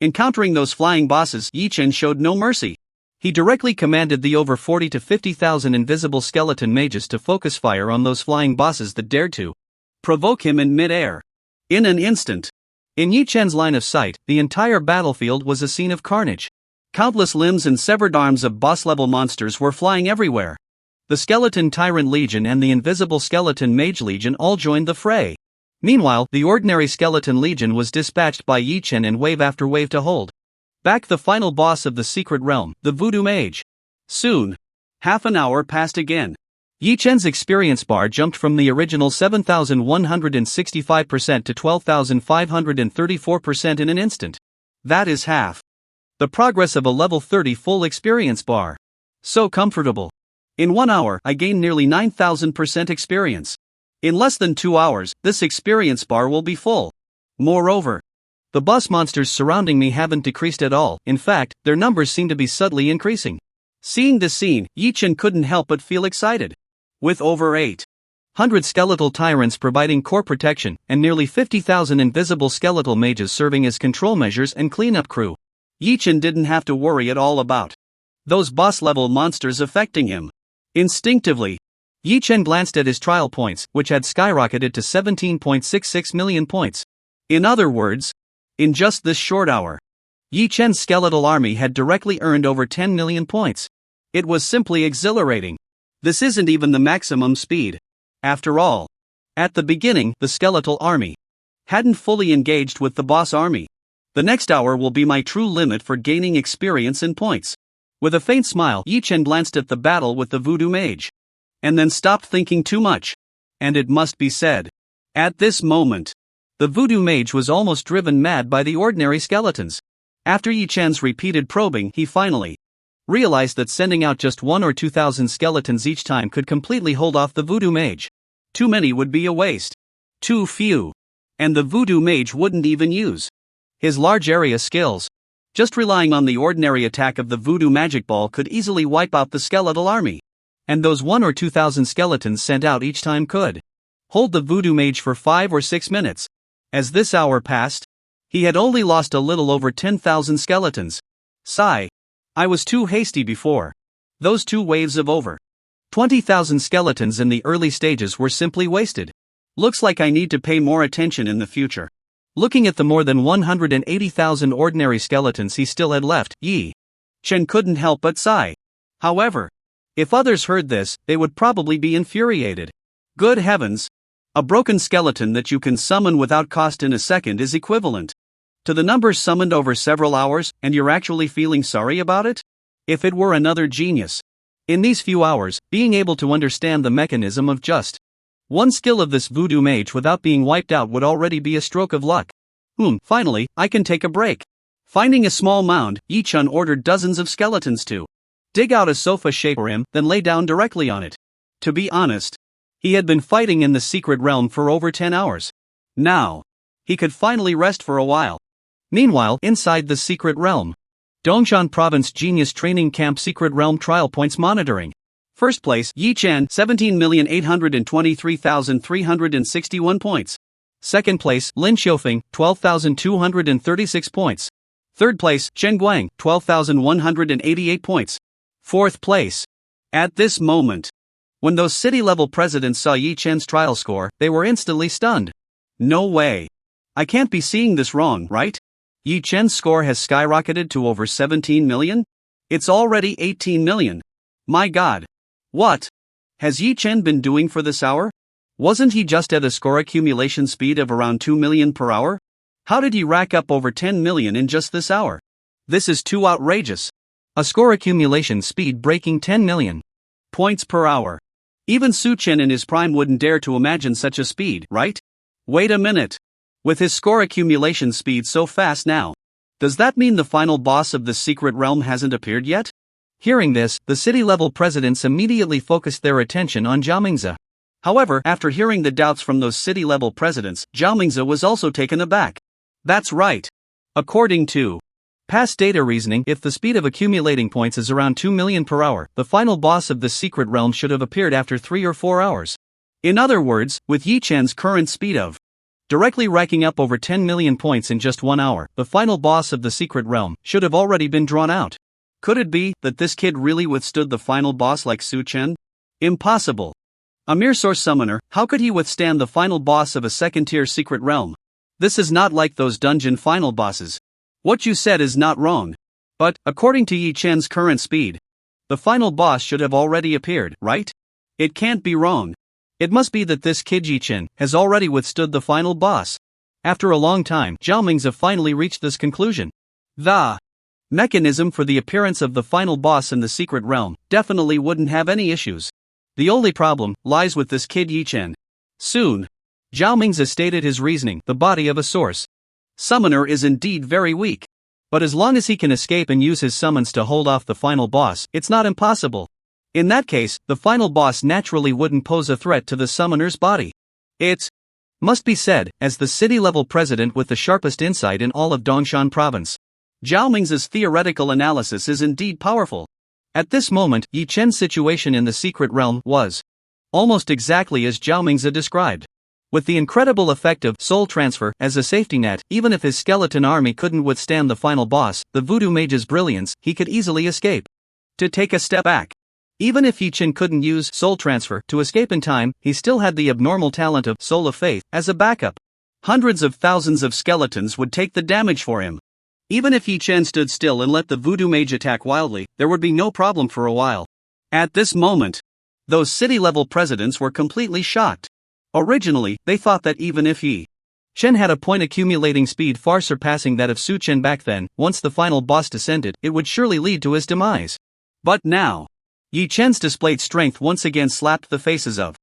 encountering those flying bosses, Yi Chen showed no mercy. He directly commanded the over 40 to 50,000 invisible skeleton mages to focus fire on those flying bosses that dared to provoke him in mid-air. In an instant, in Yi Chen's line of sight, the entire battlefield was a scene of carnage. Countless limbs and severed arms of boss-level monsters were flying everywhere. The Skeleton Tyrant Legion and the Invisible Skeleton Mage Legion all joined the fray. Meanwhile, the ordinary Skeleton Legion was dispatched by Yi Chen in wave after wave to hold back the final boss of the secret realm, the Voodoo Mage. Soon, half an hour passed again. Yi Chen's experience bar jumped from the original 7,165% to 12,534% in an instant. That is half the progress of a level 30 full experience bar. So comfortable. In 1 hour, I gained nearly 9,000% experience. In less than 2 hours, this experience bar will be full. Moreover, the boss monsters surrounding me haven't decreased at all. In fact, their numbers seem to be subtly increasing. Seeing this scene, Yi Chen couldn't help but feel excited. With over 800 skeletal tyrants providing core protection, and nearly 50,000 invisible skeletal mages serving as control measures and cleanup crew, Yi Chen didn't have to worry at all about those boss-level monsters affecting him. Instinctively, Yi Chen glanced at his trial points, which had skyrocketed to 17.66 million points. In other words, in just this short hour, Yi Chen's skeletal army had directly earned over 10 million points. It was simply exhilarating. This isn't even the maximum speed. After all, at the beginning, the skeletal army hadn't fully engaged with the boss army. The next hour will be my true limit for gaining experience and points. With a faint smile, Yi Chen glanced at the battle with the Voodoo Mage, and then stopped thinking too much. And it must be said, at this moment, the Voodoo Mage was almost driven mad by the ordinary skeletons. After Yi Chen's repeated probing, he finally realized that sending out just 1 or 2,000 skeletons each time could completely hold off the Voodoo Mage. Too many would be a waste. Too few. And the Voodoo Mage wouldn't even use his large area skills. Just relying on the ordinary attack of the Voodoo Magic Ball could easily wipe out the skeletal army. And those 1 or 2,000 skeletons sent out each time could hold the Voodoo Mage for 5 or 6 minutes. As this hour passed, he had only lost a little over 10,000 skeletons. Sigh. I was too hasty before. Those 2 waves of over 20,000 skeletons in the early stages were simply wasted. Looks like I need to pay more attention in the future. Looking at the more than 180,000 ordinary skeletons he still had left, Yi Chen couldn't help but sigh. However, if others heard this, they would probably be infuriated. Good heavens! A broken skeleton that you can summon without cost in a second is equivalent to the numbers summoned over several hours, and you're actually feeling sorry about it? If it were another genius. In these few hours, being able to understand the mechanism of just one skill of this Voodoo Mage without being wiped out would already be a stroke of luck. Finally, I can take a break. Finding a small mound, Yi Chen ordered dozens of skeletons to dig out a sofa shape for him, then lay down directly on it. To be honest, he had been fighting in the secret realm for over 10 hours. Now, he could finally rest for a while. Meanwhile, inside the secret realm, Dongshan Province Genius Training Camp Secret Realm Trial Points Monitoring. First place, Yi Chen, 17,823,361 points. Second place, Lin Xiufeng, 12,236 points. Third place, Chen Guang, 12,188 points. Fourth place. At this moment, when those city-level presidents saw Yi Chen's trial score, they were instantly stunned. No way. I can't be seeing this wrong, right? Yi Chen's score has skyrocketed to over 17 million? It's already 18 million. My god. What has Yi Chen been doing for this hour? Wasn't he just at a score accumulation speed of around 2 million per hour? How did he rack up over 10 million in just this hour? This is too outrageous. A score accumulation speed breaking 10 million points per hour. Even Su Chen in his prime wouldn't dare to imagine such a speed, right? Wait a minute. With his score accumulation speed so fast now, does that mean the final boss of the secret realm hasn't appeared yet? Hearing this, the city-level presidents immediately focused their attention on Zhao Mingzi. However, after hearing the doubts from those city-level presidents, Zhao Mingzi was also taken aback. That's right. According to past data reasoning, if the speed of accumulating points is around 2 million per hour, the final boss of the secret realm should have appeared after 3 or 4 hours. In other words, with Yi Chen's current speed of directly racking up over 10 million points in just 1 hour, the final boss of the secret realm should have already been drawn out. Could it be that this kid really withstood the final boss like Su Chen? Impossible. A mere source summoner, how could he withstand the final boss of a second-tier secret realm? This is not like those dungeon final bosses. What you said is not wrong. But, according to Yi Chen's current speed, the final boss should have already appeared, right? It can't be wrong. It must be that this kid Yi Chen has already withstood the final boss. After a long time, Zhao Mingzi finally reached this conclusion. The mechanism for the appearance of the final boss in the secret realm definitely wouldn't have any issues. The only problem lies with this kid Yi Chen. Soon, Zhao Mingzi stated his reasoning. The body of a source summoner is indeed very weak. But as long as he can escape and use his summons to hold off the final boss, it's not impossible. In that case, the final boss naturally wouldn't pose a threat to the summoner's body. It must be said, as the city-level president with the sharpest insight in all of Dongshan province, Zhao Mingzi's theoretical analysis is indeed powerful. At this moment, Yi Chen's situation in the secret realm was almost exactly as Zhao Mingzi described. With the incredible effect of soul transfer as a safety net, even if his skeleton army couldn't withstand the final boss, the voodoo mage's brilliance, he could easily escape. To take a step back. Even if Yi Chen couldn't use soul transfer to escape in time, he still had the abnormal talent of soul of faith as a backup. Hundreds of thousands of skeletons would take the damage for him. Even if Yi Chen stood still and let the voodoo mage attack wildly, there would be no problem for a while. At this moment, those city-level presidents were completely shocked. Originally, they thought that even if Yi Chen had a point accumulating speed far surpassing that of Su Chen back then, once the final boss descended, it would surely lead to his demise. But now, Yi Chen's displayed strength once again slapped the faces of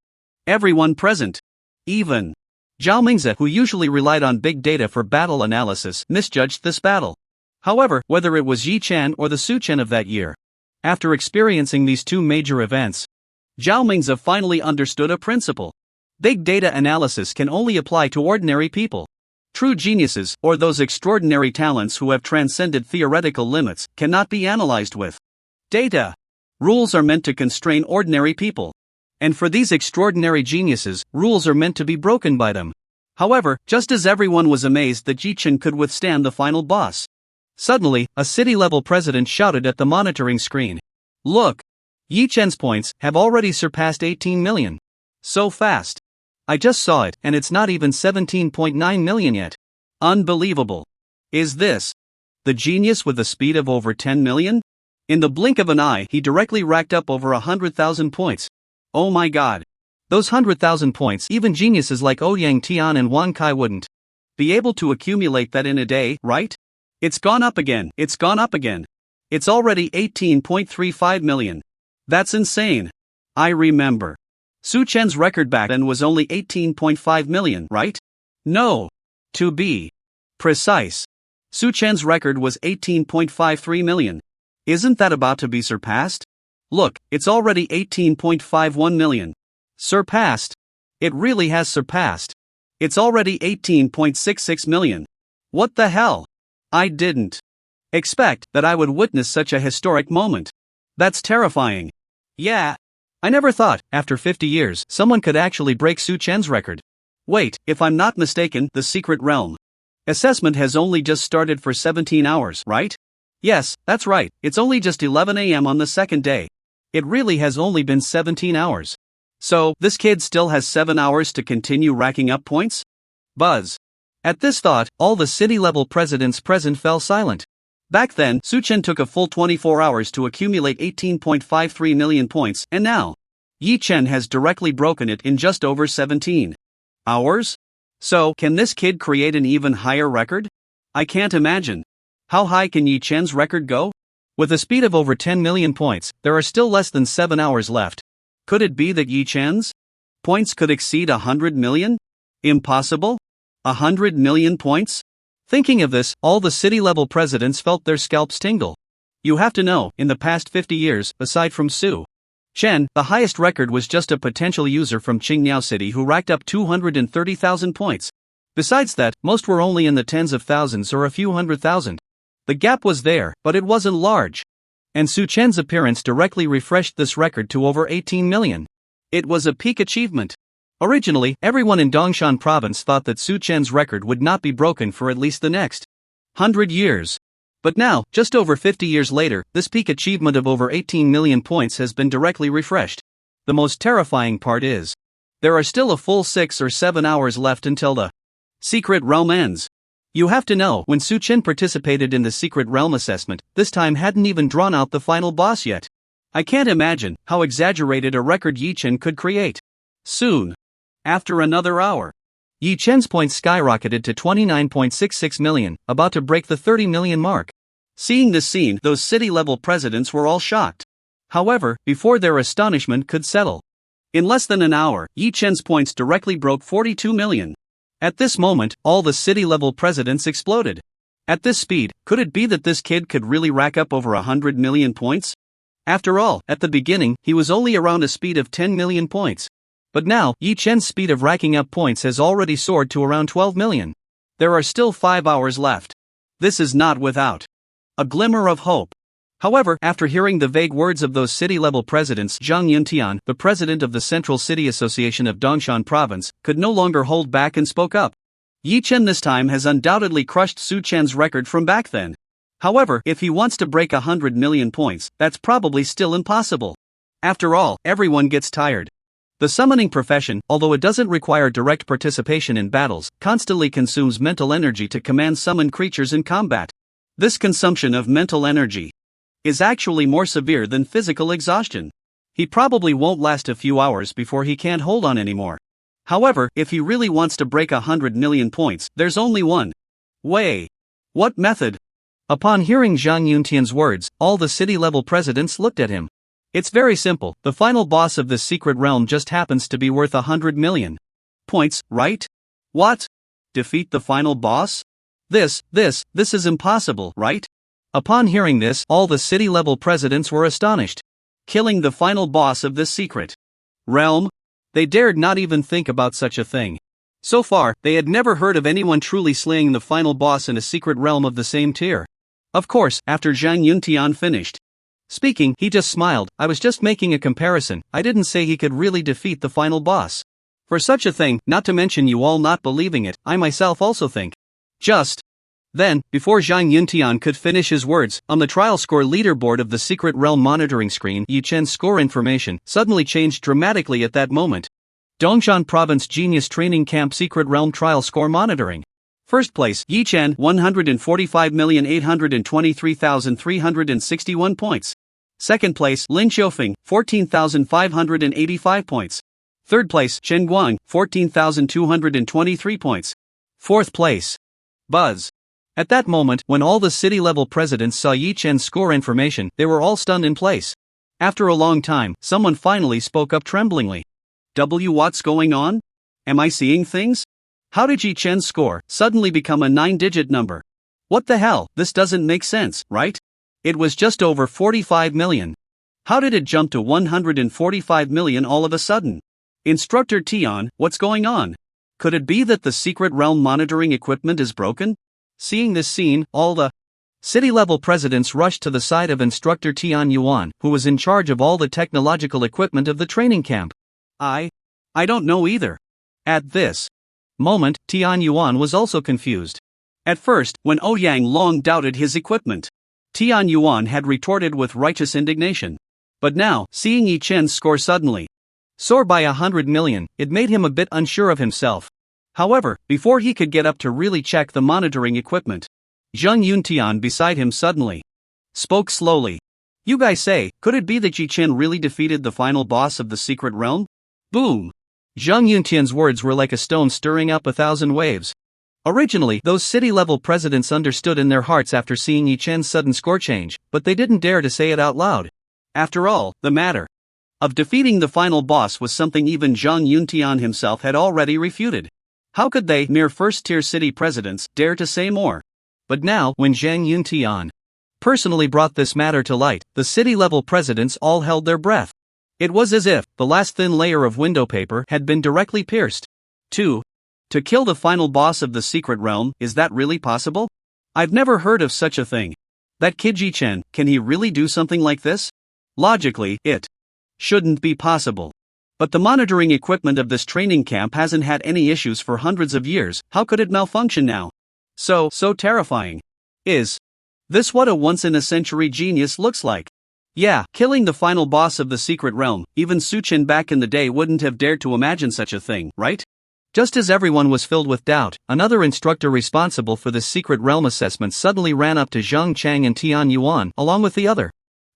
everyone present. Even Zhao Mingzi, who usually relied on big data for battle analysis, misjudged this battle. However, whether it was Yi Chen or the Su Chen of that year, after experiencing these two major events, Zhao Mingzi finally understood a principle. Big data analysis can only apply to ordinary people. True geniuses, or those extraordinary talents who have transcended theoretical limits, cannot be analyzed with data. Rules are meant to constrain ordinary people. And for these extraordinary geniuses, rules are meant to be broken by them. However, just as everyone was amazed that Yi Chen could withstand the final boss, suddenly, a city-level president shouted at the monitoring screen. Look! Yi Chen's points have already surpassed 18 million. So fast. I just saw it, and it's not even 17.9 million yet. Unbelievable. Is this the genius with a speed of over 10 million? In the blink of an eye, he directly racked up over 100,000 points. Oh my god. Those 100,000 points, even geniuses like Ouyang Tian and Wang Kai wouldn't be able to accumulate that in a day, right? It's gone up again. It's already 18.35 million. That's insane. I remember. Su Chen's record back then was only 18.5 million, right? No. To be precise, Su Chen's record was 18.53 million. Isn't that about to be surpassed? Look, it's already 18.51 million. Surpassed? It really has surpassed. It's already 18.66 million. What the hell? I didn't expect that I would witness such a historic moment. That's terrifying. Yeah. I never thought, after 50 years, someone could actually break Su Chen's record. Wait, if I'm not mistaken, the secret realm assessment has only just started for 17 hours, right? Yes, that's right, it's only just 11 a.m. on the second day. It really has only been 17 hours. So, this kid still has 7 hours to continue racking up points? Buzz. At this thought, all the city-level presidents present fell silent. Back then, Su Chen took a full 24 hours to accumulate 18.53 million points, and now, Yi Chen has directly broken it in just over 17 hours? So, can this kid create an even higher record? I can't imagine. How high can Yi Chen's record go? With a speed of over 10 million points, there are still less than 7 hours left. Could it be that Yi Chen's points could exceed 100 million? Impossible? 100 million points? Thinking of this, all the city-level presidents felt their scalps tingle. You have to know, in the past 50 years, aside from Su Chen, the highest record was just a potential user from Qingyao City who racked up 230,000 points. Besides that, most were only in the tens of thousands or a few hundred thousand. The gap was there, but it wasn't large. And Su Chen's appearance directly refreshed this record to over 18 million. It was a peak achievement. Originally, everyone in Dongshan province thought that Su Chen's record would not be broken for at least the next 100 years. But now, just over 50 years later, this peak achievement of over 18 million points has been directly refreshed. The most terrifying part is, there are still a full 6 or 7 hours left until the Secret Realm ends. You have to know, when Su Chen participated in the Secret Realm assessment, this time hadn't even drawn out the final boss yet. I can't imagine how exaggerated a record Yi Chen could create. Soon after another hour, Yi Chen's points skyrocketed to 29.66 million, about to break the 30 million mark. Seeing this scene, those city-level presidents were all shocked. However, before their astonishment could settle, in less than an hour, Yi Chen's points directly broke 42 million. At this moment, all the city-level presidents exploded. At this speed, could it be that this kid could really rack up over 100 million points? After all, at the beginning, he was only around a speed of 10 million points. But now, Yi Chen's speed of racking up points has already soared to around 12 million. There are still 5 hours left. This is not without a glimmer of hope. However, after hearing the vague words of those city-level presidents, Zhang Yuntian, the president of the Central City Association of Dongshan Province, could no longer hold back and spoke up. Yi Chen this time has undoubtedly crushed Su Chen's record from back then. However, if he wants to break 100 million points, that's probably still impossible. After all, everyone gets tired. The summoning profession, although it doesn't require direct participation in battles, constantly consumes mental energy to command summon creatures in combat. This consumption of mental energy is actually more severe than physical exhaustion. He probably won't last a few hours before he can't hold on anymore. However, if he really wants to break 100 million points, there's only one way. What method? Upon hearing Zhang Yuntian's words, all the city-level presidents looked at him. It's very simple, the final boss of this secret realm just happens to be worth 100 million points, right? What? Defeat the final boss? This is impossible, right? Upon hearing this, all the city-level presidents were astonished. Killing the final boss of this secret realm? They dared not even think about such a thing. So far, they had never heard of anyone truly slaying the final boss in a secret realm of the same tier. Of course, after Zhang Yuntian finished speaking, he just smiled. I was just making a comparison, I didn't say he could really defeat the final boss. For such a thing, not to mention you all not believing it, I myself also think. Just then, before Zhang Yuntian could finish his words, on the trial score leaderboard of the secret realm monitoring screen, Yi Chen's score information suddenly changed dramatically at that moment. Dongshan Province Genius Training Camp Secret Realm Trial Score Monitoring. First place, Yi Chen, 145,823,361 points. Second place, Lin Xiufeng, 14,585 points. Third place, Chen Guang, 14,223 points. Fourth place, Buzz. At that moment, when all the city-level presidents saw Yi Chen's score information, they were all stunned in place. After a long time, someone finally spoke up tremblingly. What's going on? Am I seeing things? How did Yi Chen's score suddenly become a 9-digit number? What the hell, this doesn't make sense, right? It was just over 45 million. How did it jump to 145 million all of a sudden? Instructor Tian, what's going on? Could it be that the secret realm monitoring equipment is broken? Seeing this scene, all the city-level presidents rushed to the side of Instructor Tian Yuan, who was in charge of all the technological equipment of the training camp. I don't know either. At this moment, Tian Yuan was also confused. At first, when Ouyang long doubted his equipment, Tian Yuan had retorted with righteous indignation. But now, seeing Yi Chen's score suddenly soar by 100 million, it made him a bit unsure of himself. However, before he could get up to really check the monitoring equipment, Zhang Yuntian beside him suddenly spoke slowly. You guys say, could it be that Yi Chen really defeated the final boss of the secret realm? Boom! Zhang Yuntian's words were like a stone stirring up 1,000 waves. Originally, those city-level presidents understood in their hearts after seeing Yi Chen's sudden score change, but they didn't dare to say it out loud. After all, the matter of defeating the final boss was something even Zhang Yuntian himself had already refuted. How could they, mere first-tier city presidents, dare to say more? But now, when Zhang Yuntian personally brought this matter to light, the city-level presidents all held their breath. It was as if the last thin layer of window paper had been directly pierced. 2. To kill the final boss of the secret realm, is that really possible? I've never heard of such a thing. That kid Yi Chen, can he really do something like this? Logically, it shouldn't be possible. But the monitoring equipment of this training camp hasn't had any issues for hundreds of years, how could it malfunction now? So terrifying. Is this what a once-in-a-century genius looks like? Yeah, killing the final boss of the secret realm, even Su Chen back in the day wouldn't have dared to imagine such a thing, right? Just as everyone was filled with doubt, another instructor responsible for the secret realm assessment suddenly ran up to Zhang Chang and Tian Yuan, along with the other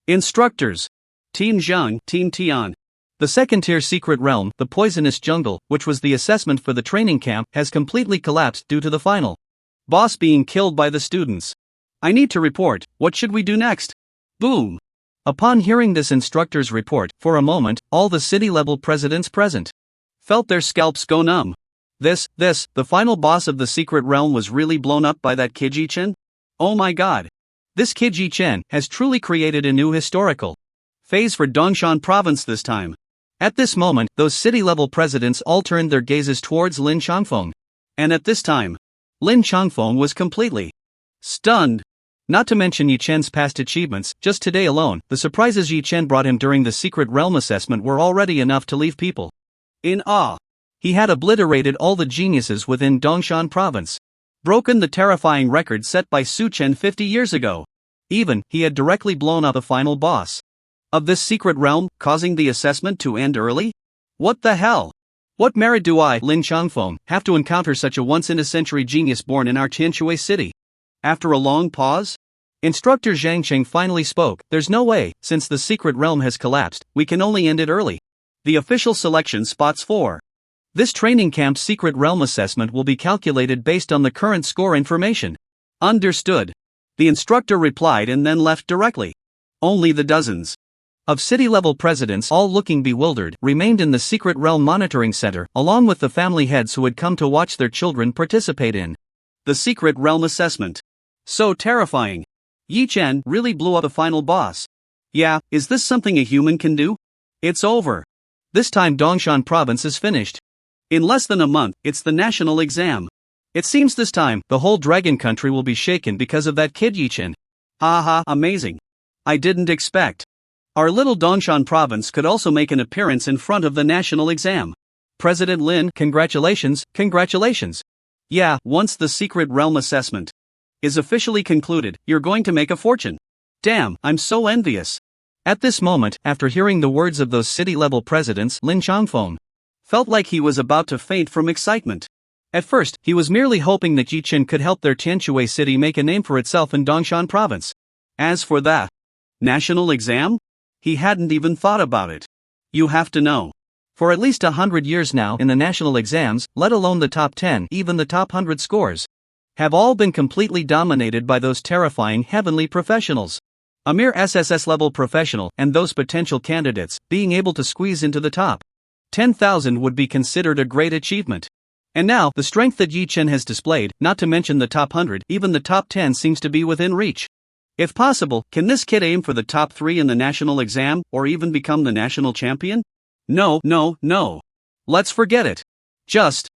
instructors. Team Zhang, Team Tian. The second-tier secret realm, the poisonous jungle, which was the assessment for the training camp, has completely collapsed due to the final boss being killed by the students. I need to report, what should we do next? Boom! Upon hearing this instructor's report, for a moment, all the city-level presidents present felt their scalps go numb. The final boss of the secret realm was really blown up by that kid Yi Chen? Oh my god! This kid Yi Chen has truly created a new historical phase for Dongshan province this time. At this moment, those city-level presidents all turned their gazes towards Lin Changfeng. And at this time, Lin Changfeng was completely stunned. Not to mention Yi Chen's past achievements, just today alone, the surprises Yi Chen brought him during the secret realm assessment were already enough to leave people in awe. He had obliterated all the geniuses within Dongshan province, broken the terrifying record set by Su Chen 50 years ago. Even, he had directly blown up the final boss of this secret realm, causing the assessment to end early? What the hell? What merit do I, Lin Changfeng, have to encounter such a once-in-a-century genius born in our Tianshui city? After a long pause, Instructor Zhang Cheng finally spoke. There's no way, since the secret realm has collapsed, we can only end it early. The official selection spots for this training camp's secret realm assessment will be calculated based on the current score information. Understood. The instructor replied and then left directly. Only the dozens of city-level presidents, all looking bewildered, remained in the secret realm monitoring center, along with the family heads who had come to watch their children participate in the secret realm assessment. So terrifying. Yi Chen really blew up a final boss. Yeah, is this something a human can do? It's over. This time Dongshan province is finished. In less than a month, it's the national exam. It seems this time, the whole dragon country will be shaken because of that kid Yi Chen. Haha, amazing. I didn't expect our little Dongshan province could also make an appearance in front of the national exam. President Lin, congratulations. Yeah, once the secret realm assessment is officially concluded, you're going to make a fortune. Damn, I'm so envious. At this moment, after hearing the words of those city-level presidents, Lin Changfeng felt like he was about to faint from excitement. At first, he was merely hoping that Yi Chen could help their Tianshui city make a name for itself in Dongshan province. As for that national exam, he hadn't even thought about it. You have to know. For at least 100 years now in the national exams, let alone the top 10, even the top 100 scores, have all been completely dominated by those terrifying heavenly professionals. A mere SSS-level professional and those potential candidates being able to squeeze into the top 10,000 would be considered a great achievement. And now, the strength that Yi Chen has displayed, not to mention the top 100, even the top 10 seems to be within reach. If possible, can this kid aim for the top 3 in the national exam, or even become the national champion? No. Let's forget it. Just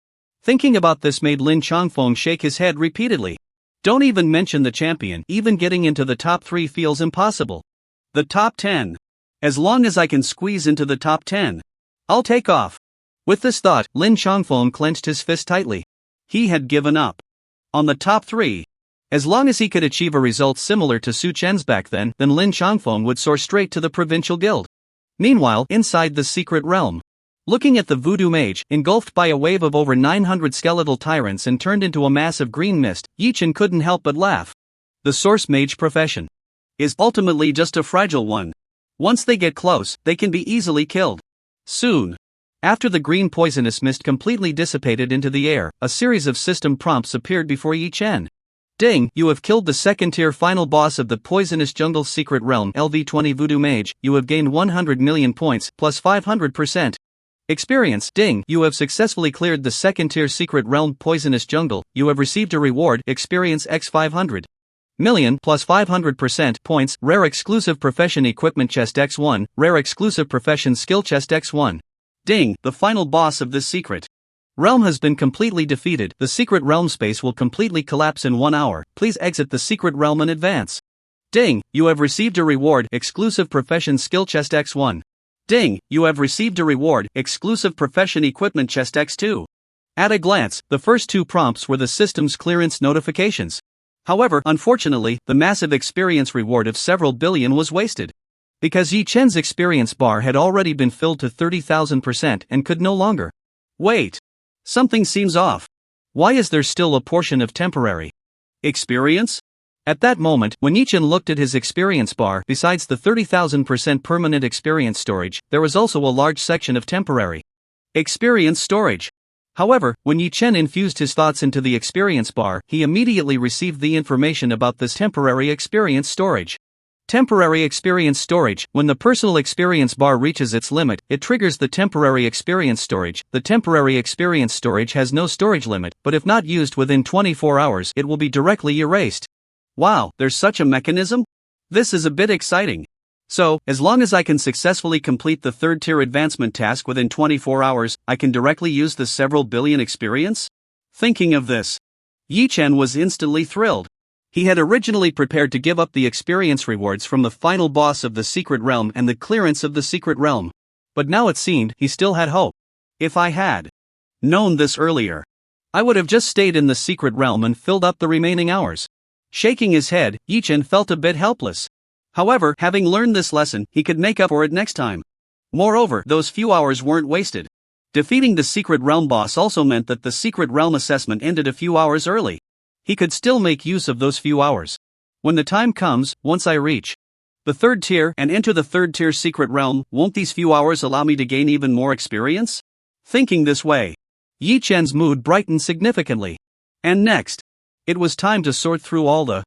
thinking about this made Lin Changfeng shake his head repeatedly. Don't even mention the champion, even getting into the top 3 feels impossible. The top 10. As long as I can squeeze into the top 10, I'll take off. With this thought, Lin Changfeng clenched his fist tightly. He had given up on the top 3. As long as he could achieve a result similar to Su Chen's back then Lin Changfeng would soar straight to the provincial guild. Meanwhile, inside the secret realm, looking at the voodoo mage, engulfed by a wave of over 900 skeletal tyrants and turned into a mass of green mist, Yi Chen couldn't help but laugh. The source mage profession is ultimately just a fragile one. Once they get close, they can be easily killed. Soon, After the green poisonous mist completely dissipated into the air, a series of system prompts appeared before Yi Chen. Ding, you have killed the second-tier final boss of the Poisonous Jungle Secret Realm LV20 Voodoo Mage, you have gained 100 million points, plus 500%. Experience. Ding, you have successfully cleared the second-tier Secret Realm Poisonous Jungle, you have received a reward, experience x 500 million, plus 500% points, rare exclusive profession equipment chest x1, rare exclusive profession skill chest x1. Ding, the final boss of this secret realm has been completely defeated. The secret realm space will completely collapse in 1 hour. Please exit the secret realm in advance. Ding, you have received a reward, exclusive profession skill chest x1. Ding, you have received a reward, exclusive profession equipment chest x2. At a glance, the first two prompts were the system's clearance notifications. However, unfortunately, the massive experience reward of several billion was wasted. Because Yi Chen's experience bar had already been filled to 30,000% and could no longer. Wait. Something seems off. Why is there still a portion of temporary experience? At that moment, when Yi Chen looked at his experience bar, besides the 30,000% permanent experience storage, there was also a large section of temporary experience storage. However, when Yi Chen infused his thoughts into the experience bar, he immediately received the information about this temporary experience storage. Temporary experience storage. When the personal experience bar reaches its limit, it triggers the temporary experience storage. The temporary experience storage has no storage limit, but if not used within 24 hours, it will be directly erased. Wow, there's such a mechanism? This is a bit exciting. So, as long as I can successfully complete the third tier advancement task within 24 hours, I can directly use the several billion experience? Thinking of this, Yi Chen was instantly thrilled. He had originally prepared to give up the experience rewards from the final boss of the secret realm and the clearance of the secret realm. But now it seemed he still had hope. If I had known this earlier, I would have just stayed in the secret realm and filled up the remaining hours. Shaking his head, Yi Chen felt a bit helpless. However, having learned this lesson, he could make up for it next time. Moreover, those few hours weren't wasted. Defeating the secret realm boss also meant that the secret realm assessment ended a few hours early. He could still make use of those few hours. When the time comes, once I reach the third tier and enter the third tier secret realm, won't these few hours allow me to gain even more experience? Thinking this way, Yi Chen's mood brightened significantly. And next, it was time to sort through all the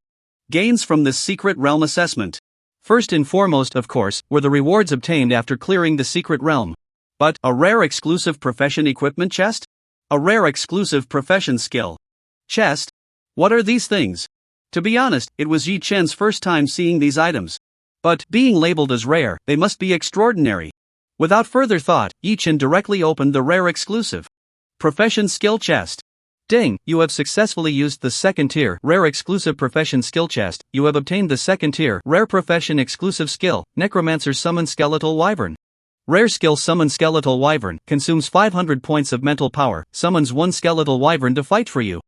gains from this secret realm assessment. First and foremost, of course, were the rewards obtained after clearing the secret realm. But, a rare exclusive profession equipment chest? A rare exclusive profession skill chest? What are these things? To be honest, it was Yi Chen's first time seeing these items. But, being labeled as rare, they must be extraordinary. Without further thought, Yi Chen directly opened the rare exclusive profession skill chest. Ding, you have successfully used the second tier rare exclusive profession skill chest. You have obtained the second tier rare profession exclusive skill, Necromancer Summon Skeletal Wyvern. Rare skill Summon Skeletal Wyvern, consumes 500 points of mental power, summons one skeletal wyvern to fight for you.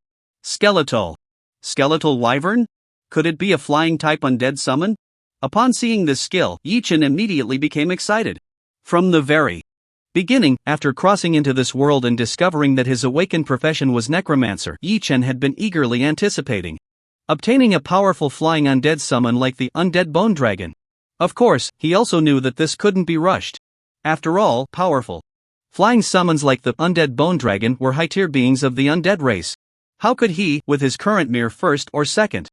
Skeletal Wyvern? Could it be a flying type undead summon? Upon seeing this skill, Yi Chen immediately became excited. From the very beginning, after crossing into this world and discovering that his awakened profession was necromancer, Yi Chen had been eagerly anticipating obtaining a powerful flying undead summon like the Undead Bone Dragon. Of course, he also knew that this couldn't be rushed. After all, powerful flying summons like the Undead Bone Dragon were high-tier beings of the undead race. How could he, with his current mere first or second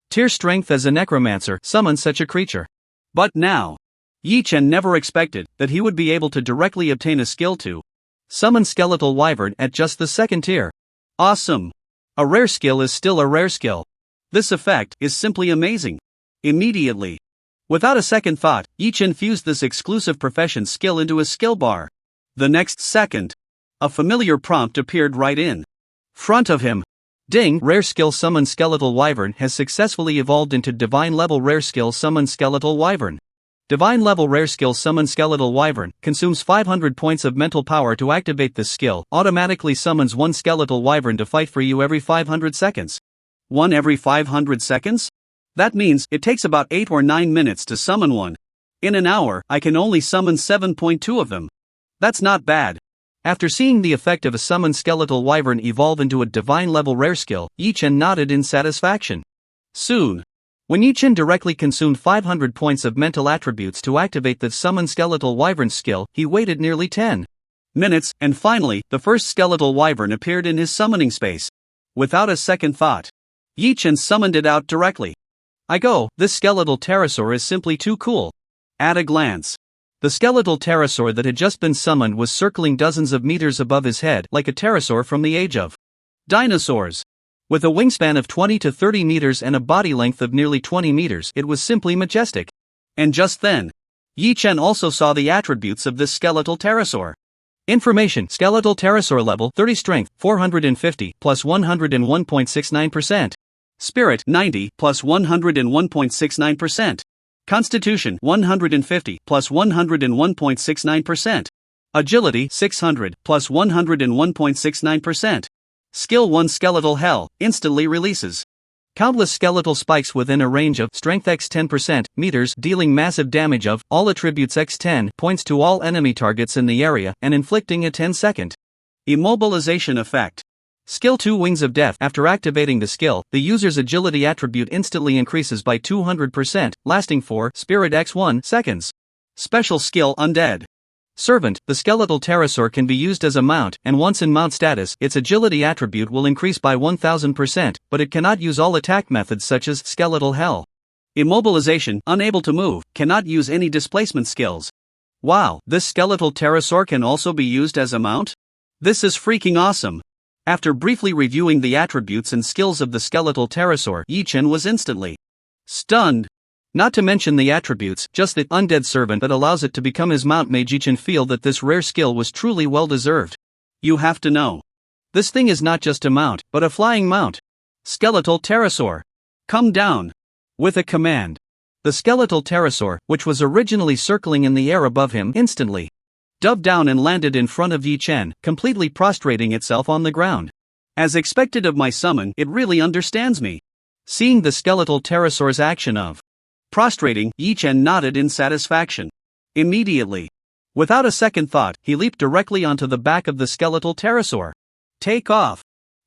tier strength as a necromancer, summon such a creature? But now, Yi Chen never expected that he would be able to directly obtain a skill to summon Skeletal Wyvern at just the second tier. Awesome! A rare skill is still a rare skill. This effect is simply amazing. Immediately, without a second thought, Yi Chen fused this exclusive profession skill into his skill bar. The next second, a familiar prompt appeared right in front of him. Ding, rare skill Summon Skeletal Wyvern has successfully evolved into Divine Level Rare Skill Summon Skeletal Wyvern. Divine Level Rare Skill Summon Skeletal Wyvern consumes 500 points of mental power to activate this skill, automatically summons one Skeletal Wyvern to fight for you every 500 seconds. One every 500 seconds? That means it takes about 8 or 9 minutes to summon one. In an hour, I can only summon 7.2 of them. That's not bad. After seeing the effect of a summoned Skeletal Wyvern evolve into a Divine Level Rare Skill, Yi Chen nodded in satisfaction. Soon, when Yi Chen directly consumed 500 points of mental attributes to activate the Summon Skeletal Wyvern skill, he waited nearly 10 minutes, and finally, the first skeletal wyvern appeared in his summoning space. Without a second thought, Yi Chen summoned it out directly. This skeletal pterosaur is simply too cool. At a glance, the skeletal pterosaur that had just been summoned was circling dozens of meters above his head like a pterosaur from the age of dinosaurs. With a wingspan of 20 to 30 meters and a body length of nearly 20 meters, it was simply majestic. And just then, Yi Chen also saw the attributes of this skeletal pterosaur. Information: skeletal pterosaur level 30, strength 450 plus 101.69%. Spirit 90 plus 101.69%. Constitution 150 plus 101.69%. Agility 600 plus 101.69%. Skill 1 Skeletal Hell instantly releases countless skeletal spikes within a range of strength x 10% meters, dealing massive damage of all attributes x 10 points to all enemy targets in the area and inflicting a 10-second immobilization effect. Skill 2 Wings of Death. After activating the skill, the user's agility attribute instantly increases by 200%, lasting for Spirit x 1 seconds. Special skill Undead Servant. The skeletal pterosaur can be used as a mount, and once in mount status, its agility attribute will increase by 1000%, but it cannot use all attack methods such as skeletal hell. Immobilization. Unable to move, cannot use any displacement skills. Wow, this skeletal pterosaur can also be used as a mount? This is freaking awesome. After briefly reviewing the attributes and skills of the skeletal pterosaur, Yi Chen was instantly stunned. Not to mention the attributes, just the undead servant that allows it to become his mount made Yi Chen feel that this rare skill was truly well deserved. You have to know, this thing is not just a mount, but a flying mount. Skeletal pterosaur, come down. With a command, the skeletal pterosaur, which was originally circling in the air above him, instantly dove down and landed in front of Yi Chen, completely prostrating itself on the ground. As expected of my summon, it really understands me. Seeing the skeletal pterosaur's action of prostrating, Yi Chen nodded in satisfaction. Immediately, without a second thought, he leaped directly onto the back of the skeletal pterosaur. Take off.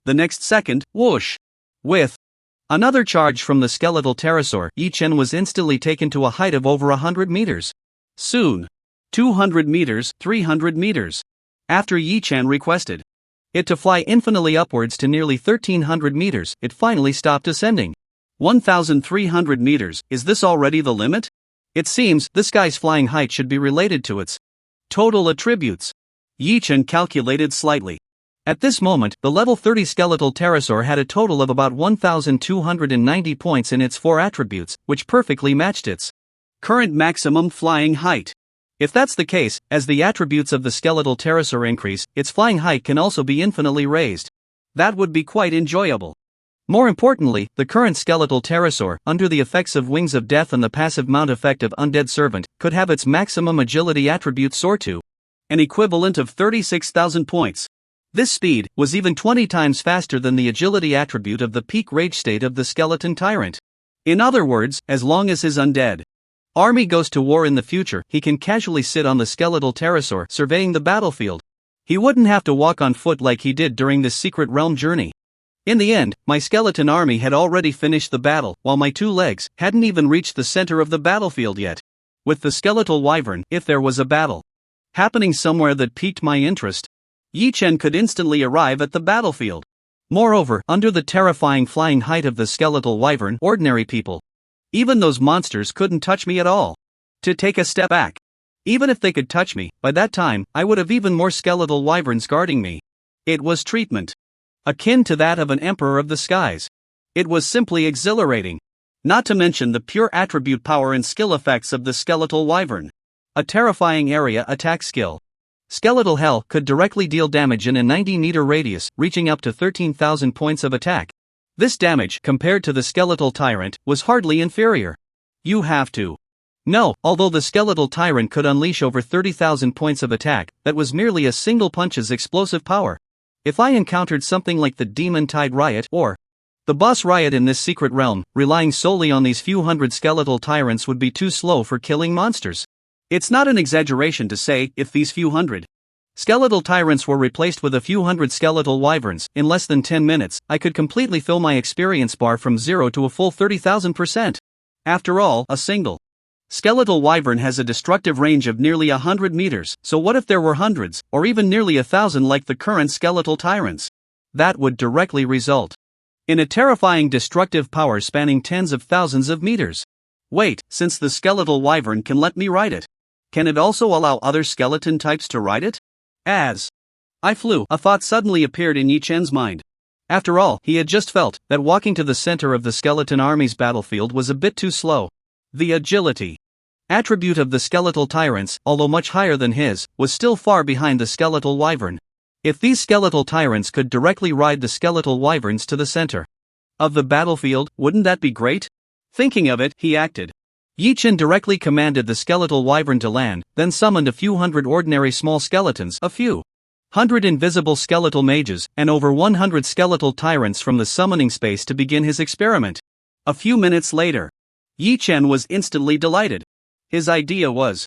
The next second, whoosh! With another charge from the skeletal pterosaur, Yi Chen was instantly taken to a height of over 100 meters. Soon, 200 meters, 300 meters. After Yi Chen requested it to fly infinitely upwards to nearly 1300 meters, it finally stopped ascending. 1,300 meters, is this already the limit? It seems this guy's flying height should be related to its total attributes. Yi Chen calculated slightly. At this moment, the level 30 skeletal pterosaur had a total of about 1,290 points in its 4 attributes, which perfectly matched its current maximum flying height. If that's the case, as the attributes of the skeletal pterosaur increase, its flying height can also be infinitely raised. That would be quite enjoyable. More importantly, the current skeletal pterosaur, under the effects of Wings of Death and the passive mount effect of Undead Servant, could have its maximum agility attribute soar to an equivalent of 36,000 points. This speed was even 20 times faster than the agility attribute of the peak rage state of the skeleton tyrant. In other words, as long as his undead army goes to war in the future, he can casually sit on the skeletal pterosaur surveying the battlefield. He wouldn't have to walk on foot like he did during this secret realm journey. In the end, my skeleton army had already finished the battle, while my 2 legs hadn't even reached the center of the battlefield yet. With the skeletal wyvern, if there was a battle happening somewhere that piqued my interest, Yi Chen could instantly arrive at the battlefield. Moreover, under the terrifying flying height of the skeletal wyvern, ordinary people, even those monsters, couldn't touch me at all. To take a step back, even if they could touch me, by that time, I would have even more skeletal wyverns guarding me. It was treatment akin to that of an emperor of the skies. It was simply exhilarating. Not to mention the pure attribute power and skill effects of the skeletal wyvern. A terrifying area attack skill. Skeletal Hell could directly deal damage in a 90-meter radius, reaching up to 13,000 points of attack. This damage, compared to the skeletal tyrant, was hardly inferior. You have to know, although the skeletal tyrant could unleash over 30,000 points of attack, that was merely a single punch's explosive power. If I encountered something like the Demon Tide Riot or the Boss Riot in this secret realm, relying solely on these few hundred skeletal tyrants would be too slow for killing monsters. It's not an exaggeration to say, if these few hundred skeletal tyrants were replaced with a few hundred skeletal wyverns, in less than 10 minutes, I could completely fill my experience bar from 0 to a full 30,000%. After all, a single Skeletal Wyvern has a destructive range of nearly 100 meters, so what if there were hundreds, or even nearly 1,000 like the current skeletal tyrants? That would directly result in a terrifying destructive power spanning tens of thousands of meters. Wait, since the skeletal wyvern can let me ride it, can it also allow other skeleton types to ride it? As I flew, a thought suddenly appeared in Yi Chen's mind. After all, he had just felt that walking to the center of the skeleton army's battlefield was a bit too slow. The agility attribute of the skeletal tyrants, although much higher than his, was still far behind the skeletal wyvern. If these skeletal tyrants could directly ride the skeletal wyverns to the center of the battlefield, wouldn't that be great? Thinking of it, he acted. Yi Chen directly commanded the skeletal wyvern to land, then summoned a few hundred ordinary small skeletons, a few hundred invisible skeletal mages, and over 100 skeletal tyrants from the summoning space to begin his experiment. A few minutes later, Yi Chen was instantly delighted. His idea was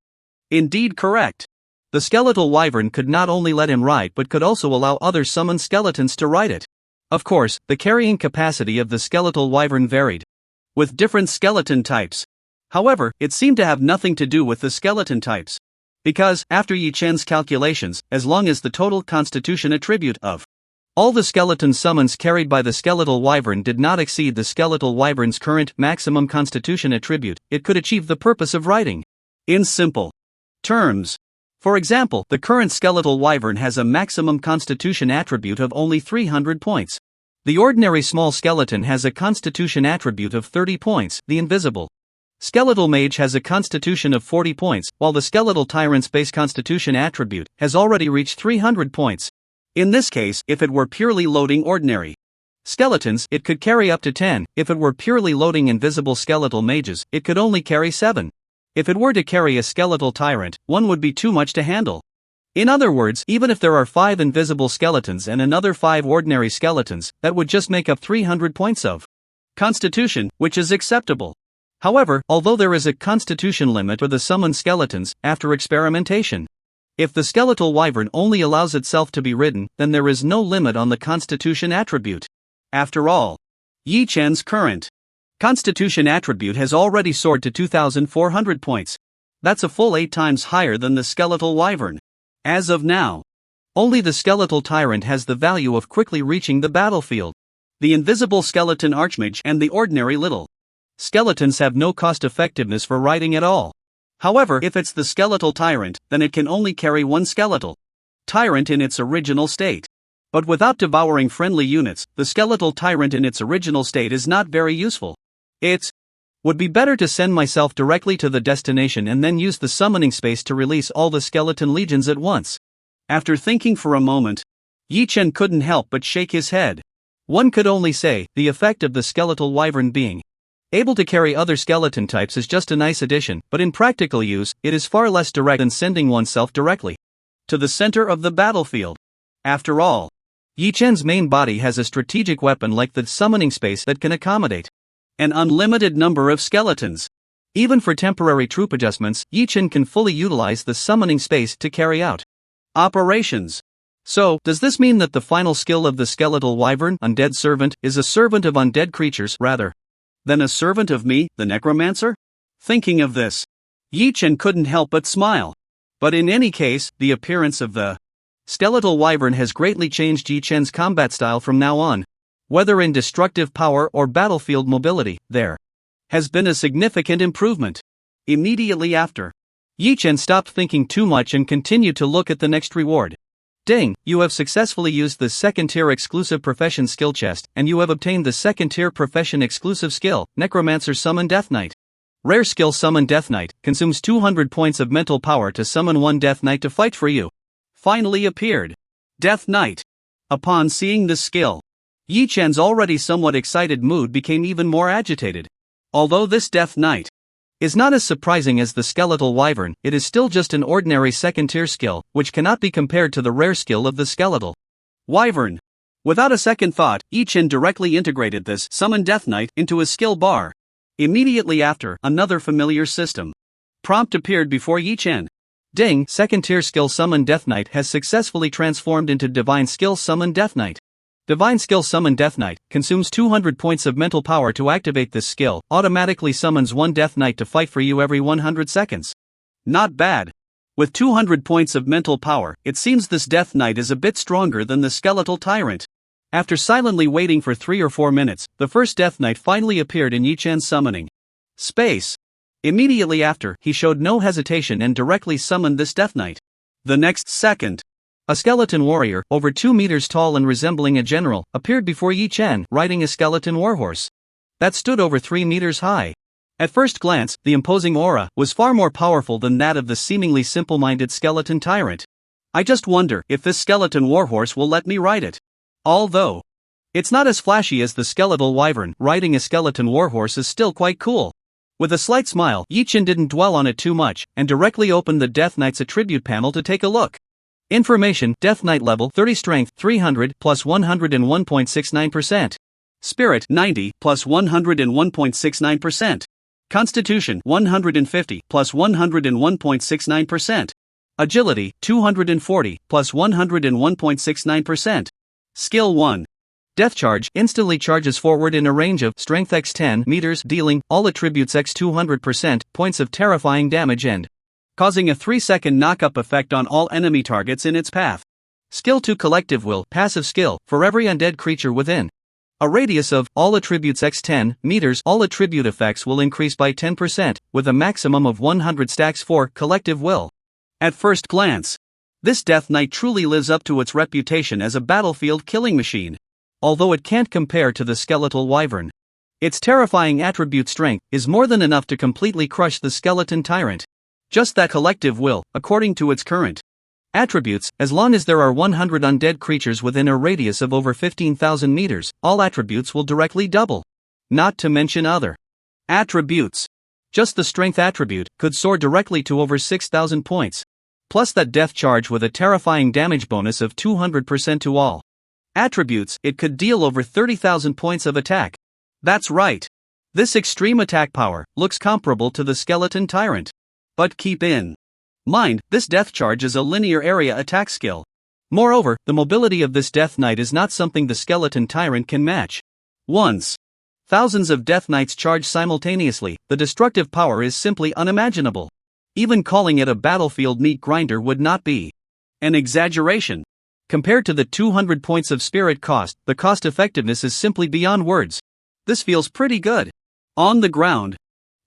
indeed correct. The skeletal wyvern could not only let him ride but could also allow other summoned skeletons to ride it. Of course, the carrying capacity of the skeletal wyvern varied with different skeleton types. However, it seemed to have nothing to do with the skeleton types. Because, after Yi Chen's calculations, as long as the total constitution attribute of all the skeleton summons carried by the skeletal wyvern did not exceed the skeletal wyvern's current maximum constitution attribute, it could achieve the purpose of riding. In simple terms, for example, the current skeletal wyvern has a maximum constitution attribute of only 300 points. The ordinary small skeleton has a constitution attribute of 30 points, the invisible skeletal mage has a constitution of 40 points, while the skeletal tyrant's base constitution attribute has already reached 300 points. In this case, if it were purely loading ordinary skeletons, it could carry up to 10, if it were purely loading invisible skeletal mages, it could only carry 7. If it were to carry a skeletal tyrant, one would be too much to handle. In other words, even if there are 5 invisible skeletons and another 5 ordinary skeletons, that would just make up 300 points of constitution, which is acceptable. However, although there is a constitution limit for the summoned skeletons, after experimentation, if the skeletal wyvern only allows itself to be ridden, then there is no limit on the constitution attribute. After all, Yi Chen's current constitution attribute has already soared to 2,400 points. That's a full 8 times higher than the skeletal wyvern. As of now, only the skeletal tyrant has the value of quickly reaching the battlefield. The invisible skeleton archmage and the ordinary little skeletons have no cost-effectiveness for riding at all. However, if it's the skeletal tyrant, then it can only carry one skeletal tyrant in its original state. But without devouring friendly units, the skeletal tyrant in its original state is not very useful. It would be better to send myself directly to the destination and then use the summoning space to release all the skeleton legions at once. After thinking for a moment, Yi Chen couldn't help but shake his head. One could only say, the effect of the skeletal wyvern being able to carry other skeleton types is just a nice addition, but in practical use, it is far less direct than sending oneself directly to the center of the battlefield. After all, Yi Chen's main body has a strategic weapon like the summoning space that can accommodate an unlimited number of skeletons. Even for temporary troop adjustments, Yi Chen can fully utilize the summoning space to carry out operations. So, does this mean that the final skill of the skeletal wyvern, Undead Servant, is a servant of undead creatures rather than a servant of me, the necromancer? Thinking of this, Yi Chen couldn't help but smile. But in any case, the appearance of the skeletal wyvern has greatly changed Yi Chen's combat style from now on. Whether in destructive power or battlefield mobility, there has been a significant improvement. Immediately after, Yi Chen stopped thinking too much and continued to look at the next reward. Ding, you have successfully used the second-tier exclusive profession skill chest, and you have obtained the second-tier profession exclusive skill, Necromancer Summon Death Knight. Rare skill Summon Death Knight, consumes 200 points of mental power to summon one Death Knight to fight for you. Finally appeared. Death Knight. Upon seeing this skill, Yi Chen's already somewhat excited mood became even more agitated. Although this Death Knight is not as surprising as the skeletal wyvern, it is still just an ordinary second-tier skill, which cannot be compared to the rare skill of the skeletal wyvern. Without a second thought, Yi Chen directly integrated this Summon Death Knight into his skill bar. Immediately after, another familiar system prompt appeared before Yi Chen. Ding, second-tier skill Summon Death Knight has successfully transformed into Divine Skill Summon Death Knight. Divine Skill Summon Death Knight, consumes 200 points of mental power to activate this skill, automatically summons one Death Knight to fight for you every 100 seconds. Not bad. With 200 points of mental power, it seems this Death Knight is a bit stronger than the Skeletal Tyrant. After silently waiting for 3 or 4 minutes, the first Death Knight finally appeared in Yi-Chen's summoning space. Immediately after, he showed no hesitation and directly summoned this Death Knight. The next second, a skeleton warrior, over 2 meters tall and resembling a general, appeared before Yi-Chen, riding a skeleton warhorse that stood over 3 meters high. At first glance, the imposing aura was far more powerful than that of the seemingly simple-minded skeleton tyrant. I just wonder if this skeleton warhorse will let me ride it. Although it's not as flashy as the skeletal wyvern, riding a skeleton warhorse is still quite cool. With a slight smile, Yi-Chen didn't dwell on it too much, and directly opened the Death Knight's attribute panel to take a look. Information: Death Knight level 30, Strength 300 plus 101.69%. Spirit 90 plus 101.69%. Constitution 150 plus 101.69%. Agility 240 plus 101.69%. Skill 1. Death Charge instantly charges forward in a range of strength x 10 meters, dealing all attributes x 200% points of terrifying damage and causing a 3-second knock-up effect on all enemy targets in its path. Skill 2. Collective Will, passive skill, for every undead creature within a radius of all attributes x 10 meters, all attribute effects will increase by 10%, with a maximum of 100 stacks for Collective Will. At first glance, this Death Knight truly lives up to its reputation as a battlefield killing machine. Although it can't compare to the skeletal wyvern, its terrifying attribute strength is more than enough to completely crush the skeleton tyrant. Just that collective will, according to its current attributes, as long as there are 100 undead creatures within a radius of over 15,000 meters, all attributes will directly double. Not to mention other attributes. Just the strength attribute could soar directly to over 6,000 points. Plus that death charge with a terrifying damage bonus of 200% to all attributes, it could deal over 30,000 points of attack. That's right. This extreme attack power looks comparable to the skeleton tyrant. But keep in mind, this death charge is a linear area attack skill. Moreover, the mobility of this Death Knight is not something the skeleton tyrant can match. Once thousands of Death Knights charge simultaneously, the destructive power is simply unimaginable. Even calling it a battlefield meat grinder would not be an exaggeration. Compared to the 200 points of spirit cost, the cost effectiveness is simply beyond words. This feels pretty good. On the ground,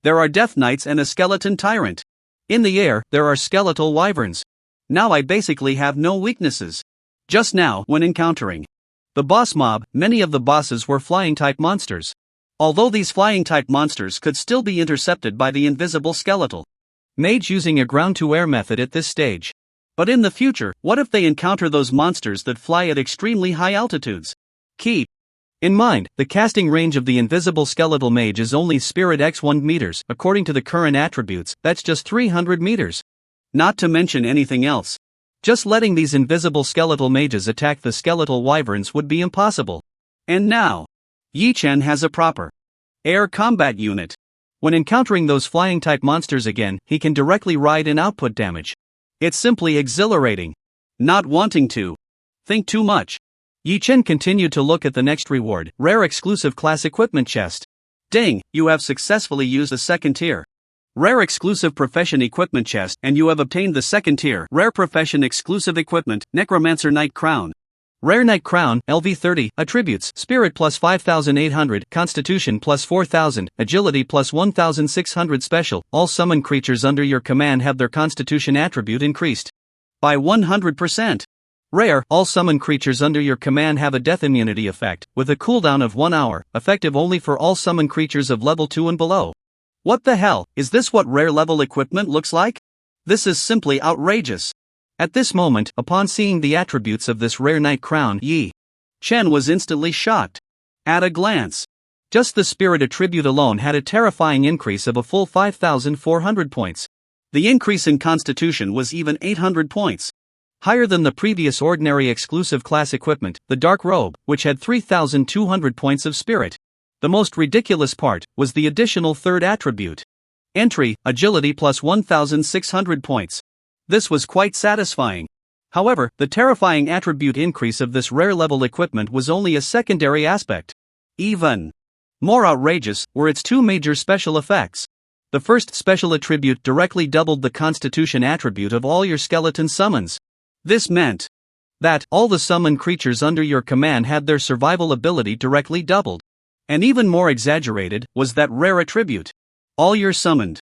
there are Death Knights and a skeleton tyrant. In the air, there are skeletal wyverns. Now I basically have no weaknesses. Just now, when encountering the boss mob, many of the bosses were flying-type monsters. Although these flying-type monsters could still be intercepted by the invisible skeletal Mage using a ground-to-air method at this stage. But in the future, what if they encounter those monsters that fly at extremely high altitudes? Keep in mind, the casting range of the invisible skeletal mage is only Spirit x 1 meters, according to the current attributes, that's just 300 meters. Not to mention anything else. Just letting these invisible skeletal mages attack the skeletal wyverns would be impossible. And now, Yi-Chen has a proper air combat unit. When encountering those flying-type monsters again, he can directly ride and output damage. It's simply exhilarating. Not wanting to think too much, Yi-Chen continued to look at the next reward, Rare Exclusive Class Equipment Chest. Ding, you have successfully used a second tier Rare Exclusive Profession Equipment Chest, and you have obtained the second tier Rare Profession Exclusive Equipment, Necromancer Knight Crown. Rare Knight Crown, LV30, Attributes, Spirit plus 5,800, Constitution plus 4,000, Agility plus 1,600. Special, all summon creatures under your command have their Constitution attribute increased by 100%. Rare, all summon creatures under your command have a death immunity effect, with a cooldown of 1 hour, effective only for all summon creatures of level 2 and below. What the hell, is this what rare level equipment looks like? This is simply outrageous. At this moment, upon seeing the attributes of this rare Knight Crown, Yi-Chen was instantly shocked. At a glance, just the spirit attribute alone had a terrifying increase of a full 5,400 points. The increase in Constitution was even 800 points. Higher than the previous ordinary exclusive class equipment, the Dark Robe, which had 3,200 points of spirit. The most ridiculous part was the additional third attribute. Entry, Agility plus 1,600 points. This was quite satisfying. However, the terrifying attribute increase of this rare level equipment was only a secondary aspect. Even more outrageous were its two major special effects. The first special attribute directly doubled the constitution attribute of all your skeleton summons. This meant that all the summoned creatures under your command had their survival ability directly doubled. And even more exaggerated was that rare attribute. All your summoned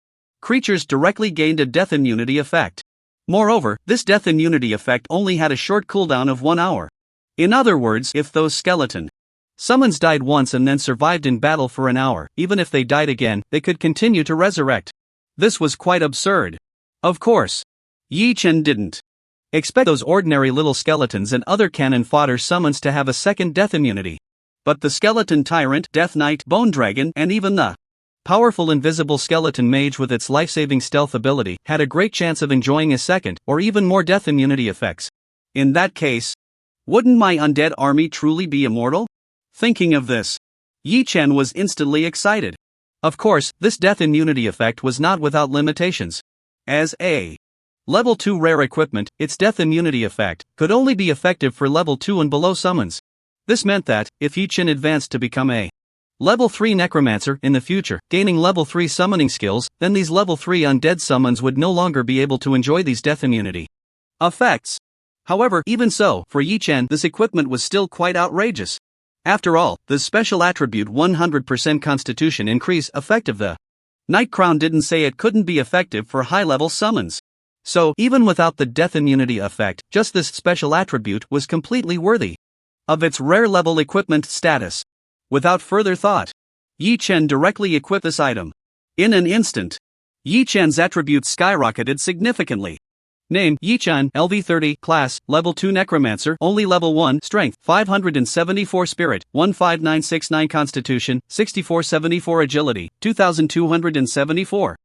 creatures directly gained a death immunity effect. Moreover, this death immunity effect only had a short cooldown of 1 hour. In other words, if those skeleton summons died once and then survived in battle for an hour, even if they died again, they could continue to resurrect. This was quite absurd. Of course, Yi Chen didn't expect those ordinary little skeletons and other cannon fodder summons to have a second death immunity. But the skeleton tyrant, Death Knight, Bone Dragon, and even the powerful invisible skeleton mage with its life-saving stealth ability had a great chance of enjoying a second, or even more death immunity effects. In that case, wouldn't my undead army truly be immortal? Thinking of this, Yi Chen was instantly excited. Of course, this death immunity effect was not without limitations. As a level 2 rare equipment, its death immunity effect could only be effective for level 2 and below summons. This meant that, if Yi Chen advanced to become a level 3 necromancer in the future, gaining level 3 summoning skills, then these level 3 undead summons would no longer be able to enjoy these death immunity effects. However, even so, for Yi Chen, this equipment was still quite outrageous. After all, the special attribute 100% constitution increase effective the Night Crown didn't say it couldn't be effective for high-level summons. So, even without the death immunity effect, just this special attribute was completely worthy of its rare level equipment status. Without further thought, Yi Chen directly equipped this item. In an instant, Yi Chen's attributes skyrocketed significantly. Name: Yi Chen, LV30, Class, Level 2 Necromancer, only Level 1, Strength, 574 Spirit, 15969 Constitution, 6474 Agility, 2274.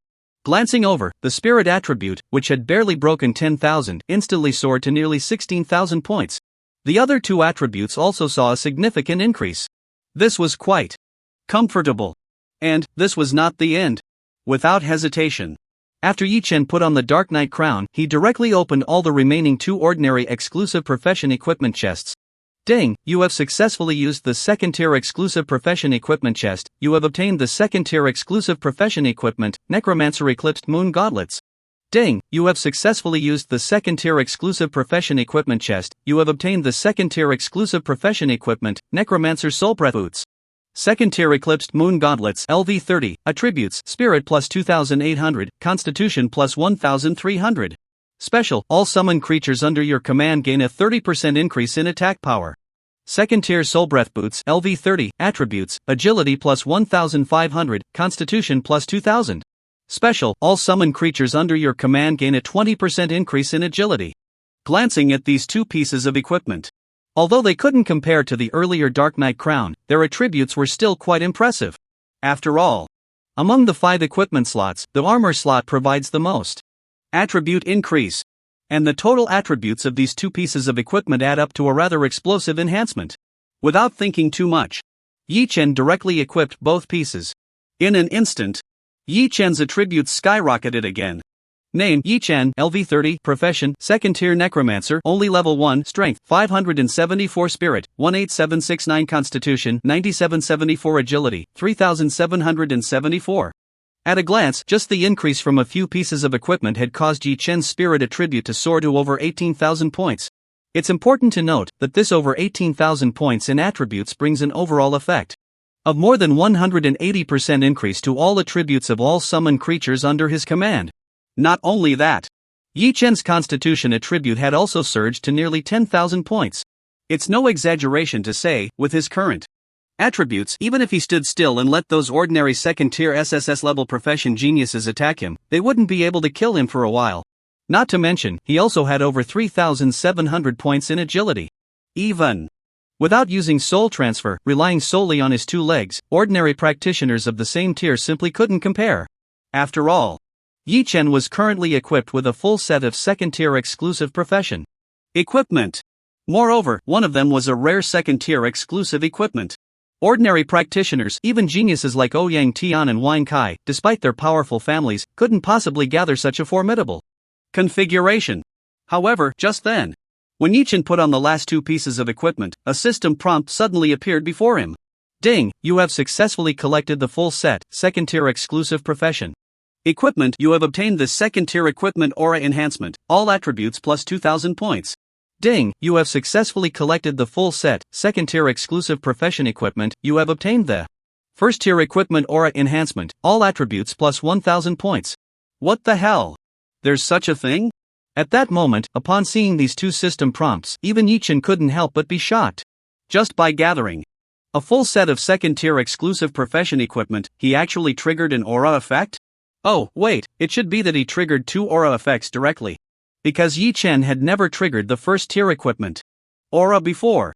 Glancing over, the Spirit attribute, which had barely broken 10,000, instantly soared to nearly 16,000 points. The other two attributes also saw a significant increase. This was quite comfortable. And this was not the end. Without hesitation, after Yi Chen put on the Dark Knight crown, he directly opened all the remaining two ordinary exclusive profession equipment chests. Ding, you have successfully used the second tier exclusive profession equipment chest. You have obtained the second tier exclusive profession equipment, Necromancer Eclipsed Moon Gauntlets. Ding, you have successfully used the second tier exclusive profession equipment chest. You have obtained the second tier exclusive profession equipment, Necromancer Soul Breath Boots. Second tier Eclipsed Moon Gauntlets, LV30, attributes, Spirit plus 2800, Constitution plus 1300. Special, all summoned creatures under your command gain a 30% increase in attack power. Second tier Soul Breath Boots, LV30, attributes, agility plus 1500, Constitution plus 2000. Special, all summoned creatures under your command gain a 20% increase in agility. Glancing at these two pieces of equipment, although they couldn't compare to the earlier Dark Knight crown, their attributes were still quite impressive. After all, among the 5 equipment slots, the armor slot provides the most attribute increase. And the total attributes of these two pieces of equipment add up to a rather explosive enhancement. Without thinking too much, Yi Chen directly equipped both pieces. In an instant, Yi Chen's attributes skyrocketed again. Name: Yi Chen, LV30, Profession, Second Tier Necromancer, only Level 1, Strength, 574 Spirit, 18769 Constitution, 9774 Agility, 3774. At a glance, just the increase from a few pieces of equipment had caused Yi Chen's Spirit attribute to soar to over 18,000 points. It's important to note that this over 18,000 points in attributes brings an overall effect of more than 180% increase to all attributes of all summoned creatures under his command. Not only that, Yi Chen's Constitution attribute had also surged to nearly 10,000 points. It's no exaggeration to say, with his current attributes, even if he stood still and let those ordinary second-tier SSS level profession geniuses attack him, they wouldn't be able to kill him for a while. Not to mention, he also had over 3,700 points in agility. Even without using soul transfer, relying solely on his 2 legs, ordinary practitioners of the same tier simply couldn't compare. After all, Yi Chen was currently equipped with a full set of second-tier exclusive profession equipment. Moreover, one of them was a rare second-tier exclusive equipment. Ordinary practitioners, even geniuses like Ouyang Tian and Wang Kai, despite their powerful families, couldn't possibly gather such a formidable configuration. However, just then, When Yi-chan put on the last two pieces of equipment, a system prompt suddenly appeared before him. Ding, you have successfully collected the full set, second tier exclusive profession. Equipment, you have obtained the second tier equipment aura enhancement, all attributes plus 2000 points. Ding, you have successfully collected the full set, second tier exclusive profession equipment, you have obtained the first tier equipment aura enhancement, all attributes plus 1000 points. What the hell? There's such a thing? At that moment, upon seeing these two system prompts, even Yi-chan couldn't help but be shocked. Just by gathering a full set of second tier exclusive profession equipment, he actually triggered an aura effect? Oh, wait, it should be that he triggered two aura effects directly. Because Yi-chan had never triggered the first tier equipment aura before.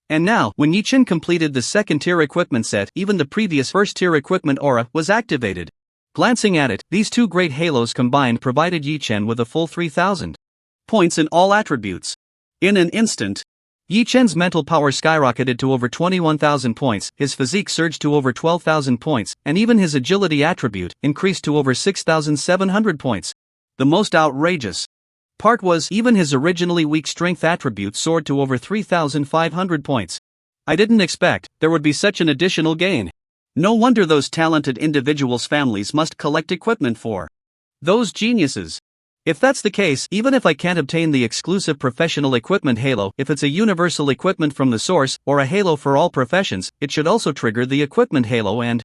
And now, when Yi-chan completed the second tier equipment set, even the previous first tier equipment aura was activated. Glancing at it, these two great halos combined provided Yi-chan with a full 3000 points in all attributes. In an instant, Yi-chan's mental power skyrocketed to over 21,000 points, his physique surged to over 12,000 points, and even his agility attribute increased to over 6,700 points. The most outrageous part was, even his originally weak strength attribute soared to over 3,500 points. I didn't expect there would be such an additional gain. No wonder those talented individuals' families must collect equipment for those geniuses. If that's the case, even if I can't obtain the exclusive professional equipment halo, if it's a universal equipment from the source, or a halo for all professions, it should also trigger the equipment halo and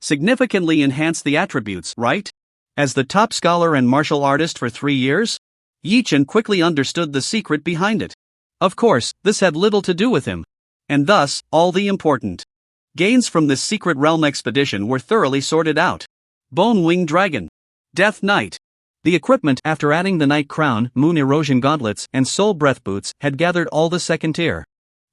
significantly enhance the attributes, right? As the top scholar and martial artist for 3 years? Yi-chan quickly understood the secret behind it. Of course, this had little to do with him. And thus, all the important gains from this secret realm expedition were thoroughly sorted out. Bone Wing Dragon. Death Knight. The equipment, after adding the Night Crown, Moon Erosion Gauntlets, and Soul Breath Boots, had gathered all the second tier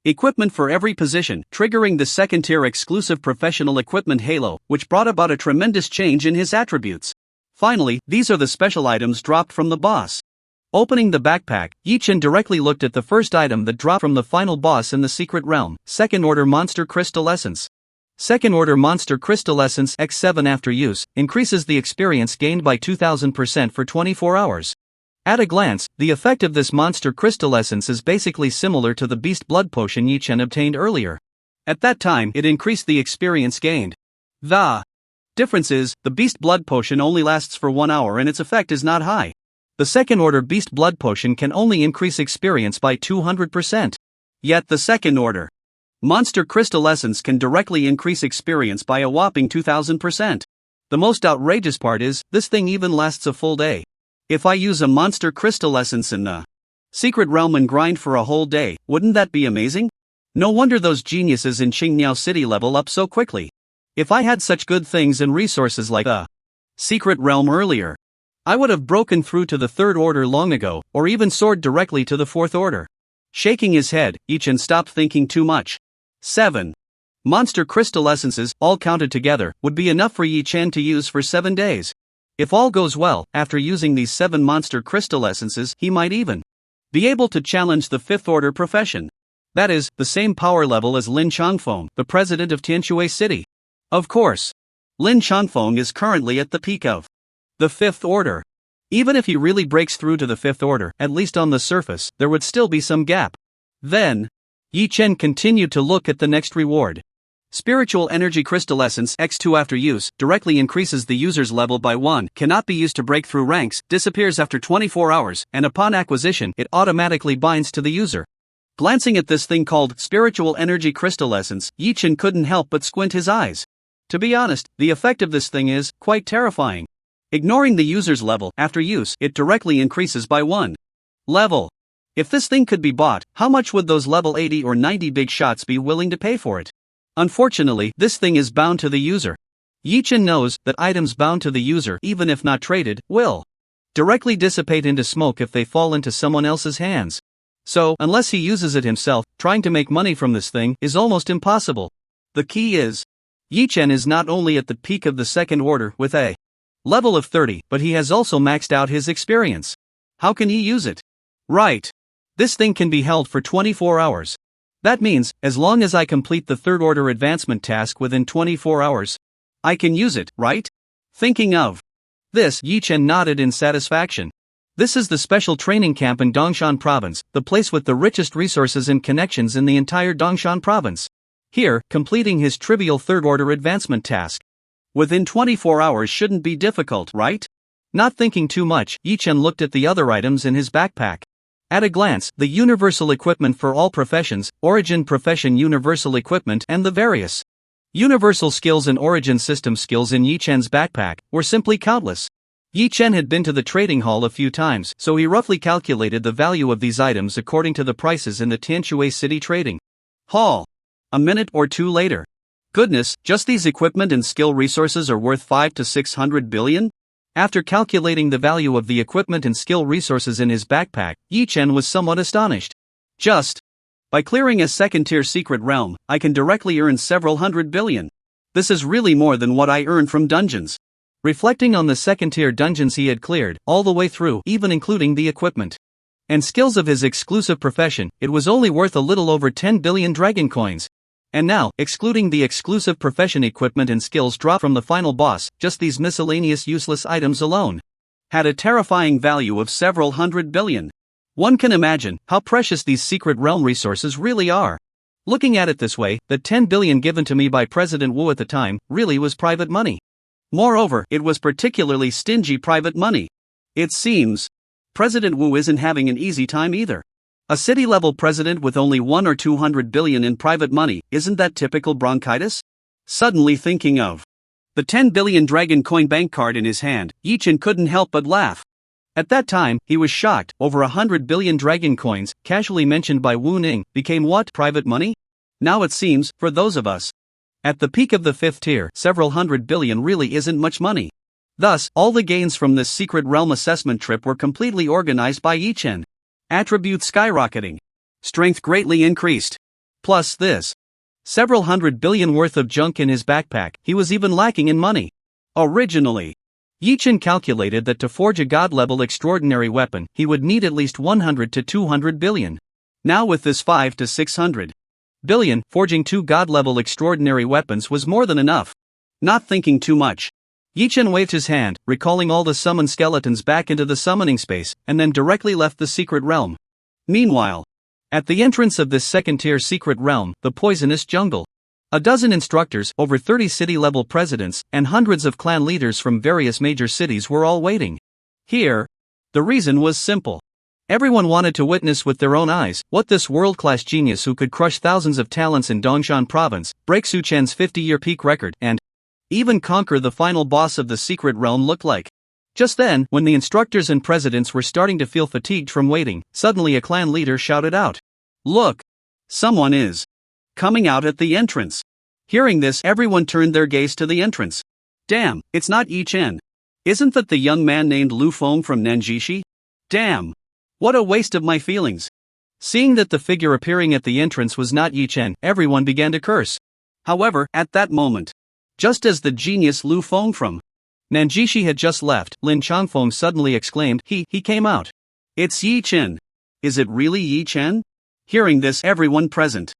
equipment for every position, triggering the second tier exclusive professional equipment halo, which brought about a tremendous change in his attributes. Finally, these are the special items dropped from the boss. Opening the backpack, Yi-chan directly looked at the first item that dropped from the final boss in the secret realm, Second Order Monster Crystal Essence. Second Order Monster Crystal Essence X7 after use, increases the experience gained by 2000% for 24 hours. At a glance, the effect of this Monster Crystal Essence is basically similar to the Beast Blood Potion Yi-chan obtained earlier. At that time, it increased the experience gained. The difference is, the Beast Blood Potion only lasts for 1 hour and its effect is not high. The Second Order Beast Blood Potion can only increase experience by 200%. Yet the Second Order Monster Crystal Essence can directly increase experience by a whopping 2000%. The most outrageous part is, this thing even lasts a full day. If I use a Monster Crystal Essence in the secret realm and grind for a whole day, wouldn't that be amazing? No wonder those geniuses in Qingniao City level up so quickly. If I had such good things and resources like the secret realm earlier, I would have broken through to the third order long ago, or even soared directly to the fourth order. Shaking his head, Yi-chan stopped thinking too much. 7 Monster Crystal Essences, all counted together, would be enough for Yi-chan to use for 7 days. If all goes well, after using these 7 Monster Crystal Essences, he might even be able to challenge the 5th order profession. That is, the same power level as Lin Changfeng, the president of Tianshui City. Of course, Lin Changfeng is currently at the peak of the 5th order. Even if he really breaks through to the 5th order, at least on the surface, there would still be some gap. Then, Yi-chan continued to look at the next reward. Spiritual Energy Crystal Essence X2 after use, directly increases the user's level by 1, cannot be used to break through ranks, disappears after 24 hours, and upon acquisition, it automatically binds to the user. Glancing at this thing called Spiritual Energy Crystal Essence, Yi-chan couldn't help but squint his eyes. To be honest, the effect of this thing is quite terrifying. Ignoring the user's level, after use, it directly increases by 1 level. If this thing could be bought, how much would those level 80 or 90 big shots be willing to pay for it? Unfortunately, this thing is bound to the user. Yi-chan knows that items bound to the user, even if not traded, will directly dissipate into smoke if they fall into someone else's hands. So, unless he uses it himself, trying to make money from this thing is almost impossible. The key is, Yi-chan is not only at the peak of the 2nd order with a level of 30, but he has also maxed out his experience. How can he use it? Right. This thing can be held for 24 hours. That means, as long as I complete the 3rd order advancement task within 24 hours, I can use it, right? Thinking of this, Yi-chan nodded in satisfaction. This is the special training camp in Dongshan Province, the place with the richest resources and connections in the entire Dongshan Province. Here, completing his trivial third-order advancement task within 24 hours shouldn't be difficult, right? Not thinking too much, Yi-Chen looked at the other items in his backpack. At a glance, the universal equipment for all professions, origin profession universal equipment and the various universal skills and origin system skills in Yi-Chen's backpack were simply countless. Yi-Chen had been to the trading hall a few times, so he roughly calculated the value of these items according to the prices in the Tianshui City trading hall. A minute or two later. Goodness, just these equipment and skill resources are worth 5 to 600 billion? After calculating the value of the equipment and skill resources in his backpack, Yi-Chen was somewhat astonished. Just by clearing a second-tier secret realm, I can directly earn several hundred billion. This is really more than what I earn from dungeons. Reflecting on the second-tier dungeons he had cleared, all the way through, even including the equipment and skills of his exclusive profession, it was only worth a little over 10 billion dragon coins. And now, excluding the exclusive profession equipment and skills dropped from the final boss, just these miscellaneous useless items alone had a terrifying value of several hundred billion. One can imagine how precious these secret realm resources really are. Looking at it this way, the 10 billion given to me by President Wu at the time really was private money. Moreover, it was particularly stingy private money. It seems President Wu isn't having an easy time either. A city-level president with only 1 or 200 billion in private money, isn't that typical bronchitis? Suddenly thinking of the 10 billion dragon coin bank card in his hand, Yi-Chen couldn't help but laugh. At that time, he was shocked. Over 100 billion dragon coins, casually mentioned by Wu Ning, became what? Private money? Now it seems, for those of us at the peak of the 5th tier, several hundred billion really isn't much money. Thus, all the gains from this secret realm assessment trip were completely organized by Yi-Chen. Attribute skyrocketing. Strength greatly increased. Plus this. Several hundred billion worth of junk in his backpack, he was even lacking in money. Originally, Yi-Chen calculated that to forge a god-level extraordinary weapon, he would need at least 100 to 200 billion. Now with this 5 to 600 billion, forging 2 god-level extraordinary weapons was more than enough. Not thinking too much, Yi-Chen waved his hand, recalling all the summoned skeletons back into the summoning space, and then directly left the secret realm. Meanwhile, at the entrance of this second-tier secret realm, the poisonous jungle, a dozen instructors, over 30 city-level presidents, and hundreds of clan leaders from various major cities were all waiting. Here, the reason was simple. Everyone wanted to witness with their own eyes what this world-class genius who could crush thousands of talents in Dongshan Province, break Su Chen's 50-year peak record, and even conquer the final boss of the secret realm looked like. Just then, when the instructors and presidents were starting to feel fatigued from waiting, suddenly a clan leader shouted out, "Look! Someone is coming out at the entrance." Hearing this, everyone turned their gaze to the entrance. Damn, it's not Yi-Chen. Isn't that the young man named Lu Feng from Nanjishi? Damn! What a waste of my feelings. Seeing that the figure appearing at the entrance was not Yi-Chen, everyone began to curse. However, at that moment, just as the genius Lu Feng from Nanjishi had just left, Lin Changfeng suddenly exclaimed, he came out. It's Yi-Chen. Is it really Yi-Chen? Hearing this, everyone present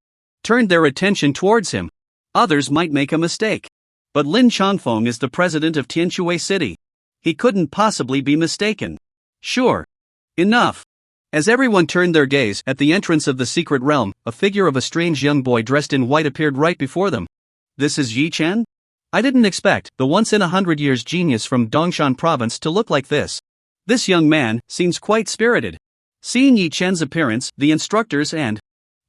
turned their attention towards him. Others might make a mistake. But Lin Changfeng is the president of Tianshui City. He couldn't possibly be mistaken. Sure. Enough. As everyone turned their gaze, at the entrance of the secret realm, a figure of a strange young boy dressed in white appeared right before them. This is Yi-Chen? I didn't expect the once-in-a-hundred-years genius from Dongshan Province to look like this. This young man seems quite spirited. Seeing Yi-Chen's appearance, the instructors and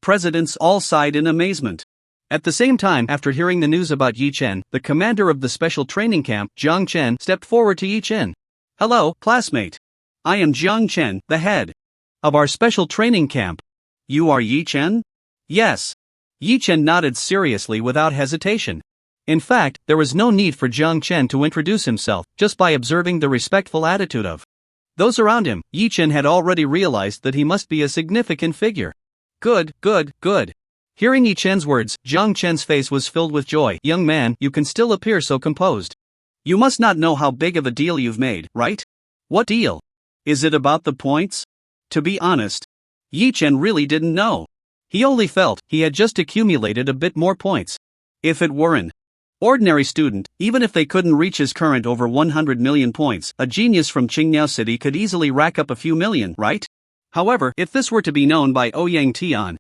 presidents all sighed in amazement. At the same time, after hearing the news about Yi-Chen, the commander of the special training camp, Jiang Chen, stepped forward to Yi-Chen. Hello, classmate. I am Jiang Chen, the head of our special training camp. You are Yi-Chen? Yes. Yi-Chen nodded seriously without hesitation. In fact, there was no need for Jiang Chen to introduce himself, just by observing the respectful attitude of those around him, Yi-Chen had already realized that he must be a significant figure. Good. Hearing Yi-Chen's words, Jiang Chen's face was filled with joy. Young man, you can still appear so composed. You must not know how big of a deal you've made, right? What deal? Is it about the points? To be honest, Yi-Chen really didn't know. He only felt he had just accumulated a bit more points. If it weren't Ordinary student, even if they couldn't reach his current over 100 million points, a genius from Qingniao City could easily rack up a few million, right? However, if this were to be known by Ouyang Tian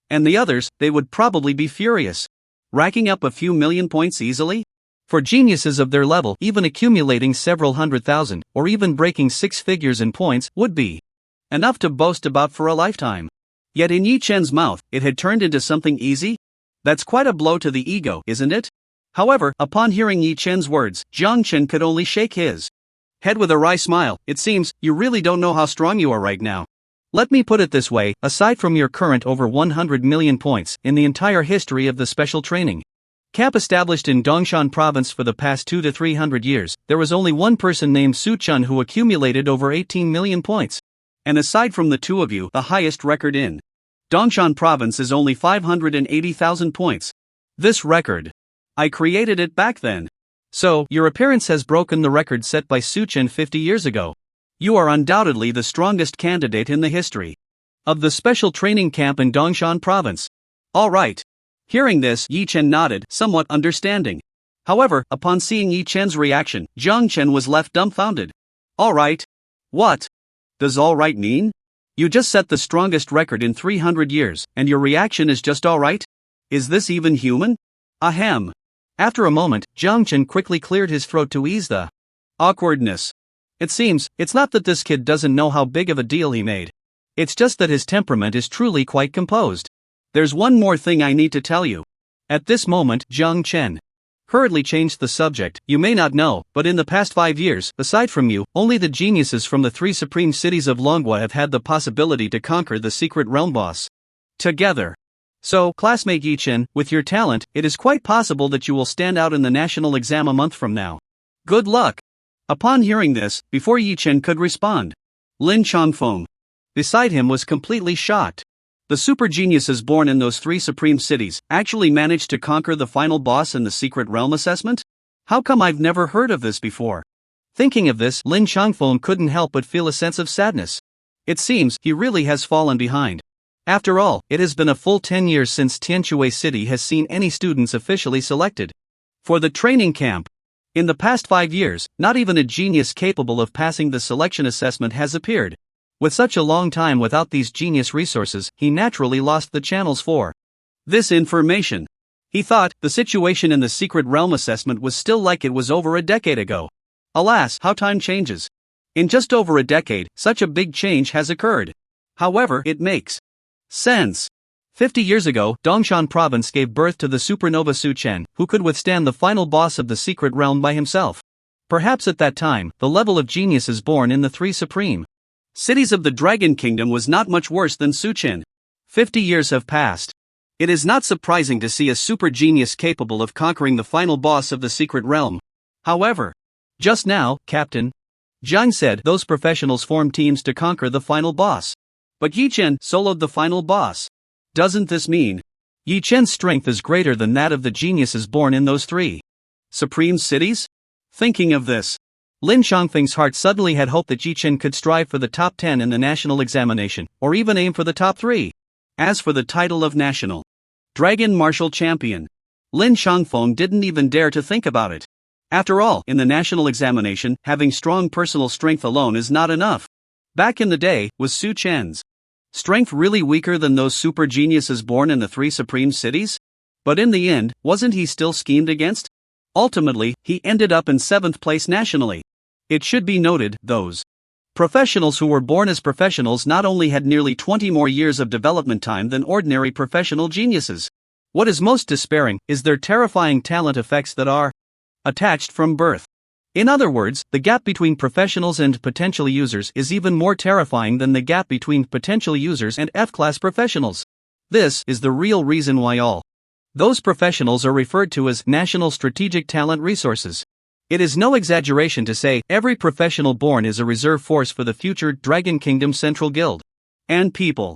and the others, they would probably be furious. Racking up a few million points easily? For geniuses of their level, even accumulating several 100,000, or even breaking 6 figures in points, would be enough to boast about for a lifetime. Yet in Yi Chen's mouth, it had turned into something easy? That's quite a blow to the ego, isn't it? However, upon hearing Yi Chen's words, Jiang Chen could only shake his head with a wry smile. It seems, you really don't know how strong you are right now. Let me put it this way, aside from your current over 100 million points, in the entire history of the special training camp established in Dongshan province for the past 200 to 300 years, there was only one person named Su Chun who accumulated over 18 million points. And aside from the two of you, the highest record in Dongshan province is only 580,000 points. This record, I created it back then. So, your appearance has broken the record set by Su Chen 50 years ago. You are undoubtedly the strongest candidate in the history of the special training camp in Dongshan province. All right. Hearing this, Yi Chen nodded, somewhat understanding. However, upon seeing Yi Chen's reaction, Jiang Chen was left dumbfounded. All right. What does all right mean? You just set the strongest record in 300 years, and your reaction is just all right? Is this even human? Ahem. After a moment, Jiang Chen quickly cleared his throat to ease the awkwardness. It seems, it's not that this kid doesn't know how big of a deal he made. It's just that his temperament is truly quite composed. There's one more thing I need to tell you. At this moment, Jiang Chen hurriedly changed the subject. You may not know, but in the past 5 years, aside from you, only the geniuses from the 3 supreme cities of Longwa have had the possibility to conquer the secret realm boss together. So, classmate Yi Chen, with your talent, it is quite possible that you will stand out in the national exam a month from now. Good luck. Upon hearing this, before Yi Chen could respond, Lin Changfeng, beside him, was completely shocked. The super geniuses born in those 3 supreme cities actually managed to conquer the final boss in the secret realm assessment? How come I've never heard of this before? Thinking of this, Lin Changfeng couldn't help but feel a sense of sadness. It seems he really has fallen behind. After all, it has been a full 10 years since Tianquay City has seen any students officially selected for the training camp. In the past 5 years, not even a genius capable of passing the selection assessment has appeared. With such a long time without these genius resources, he naturally lost the channels for this information. He thought the situation in the secret realm assessment was still like it was over a decade ago. Alas, how time changes. In just over a decade, such a big change has occurred. However, it makes sense. 50 years ago, Dongshan province gave birth to the supernova Su Chen, who could withstand the final boss of the secret realm by himself. Perhaps at that time, the level of geniuses born in the 3 supreme cities of the Dragon Kingdom was not much worse than Su Chen. 50 years have passed. It is not surprising to see a super genius capable of conquering the final boss of the secret realm. However, just now, Captain Jiang said those professionals formed teams to conquer the final boss. But Yi Chen soloed the final boss. Doesn't this mean Yi Chen's strength is greater than that of the geniuses born in those 3 supreme cities? Thinking of this, Lin Changfeng's heart suddenly had hoped that Yi Chen could strive for the top 10 in the national examination, or even aim for the top 3. As for the title of National Dragon Martial Champion, Lin Changfeng didn't even dare to think about it. After all, in the national examination, having strong personal strength alone is not enough. Back in the day, was Su Chen's strength really weaker than those super geniuses born in the 3 supreme cities? But in the end, wasn't he still schemed against? Ultimately, he ended up in 7th place nationally. It should be noted, those professionals who were born as professionals not only had nearly 20 more years of development time than ordinary professional geniuses. What is most despairing is their terrifying talent effects that are attached from birth. In other words, the gap between professionals and potential users is even more terrifying than the gap between potential users and F-class professionals. This is the real reason why all those professionals are referred to as National Strategic Talent Resources. It is no exaggeration to say every professional born is a reserve force for the future Dragon Kingdom Central Guild. And people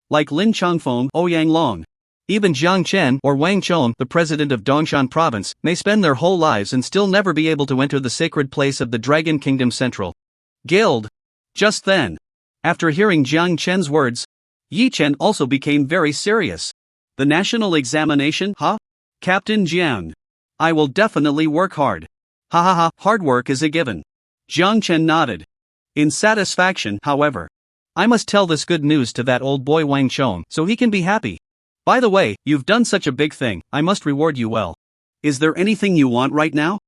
like Lin Changfeng, Ouyang Long, even Jiang Chen or Wang Chong, the president of Dongshan province, may spend their whole lives and still never be able to enter the sacred place of the Dragon Kingdom Central Guild. Just then, after hearing Jiang Chen's words, Yi Chen also became very serious. The national examination, huh? Captain Jiang, I will definitely work hard. Ha ha ha, hard work is a given. Jiang Chen nodded. In satisfaction, however. I must tell this good news to that old boy Wang Chong so he can be happy. By the way, you've done such a big thing, I must reward you well. Is there anything you want right now?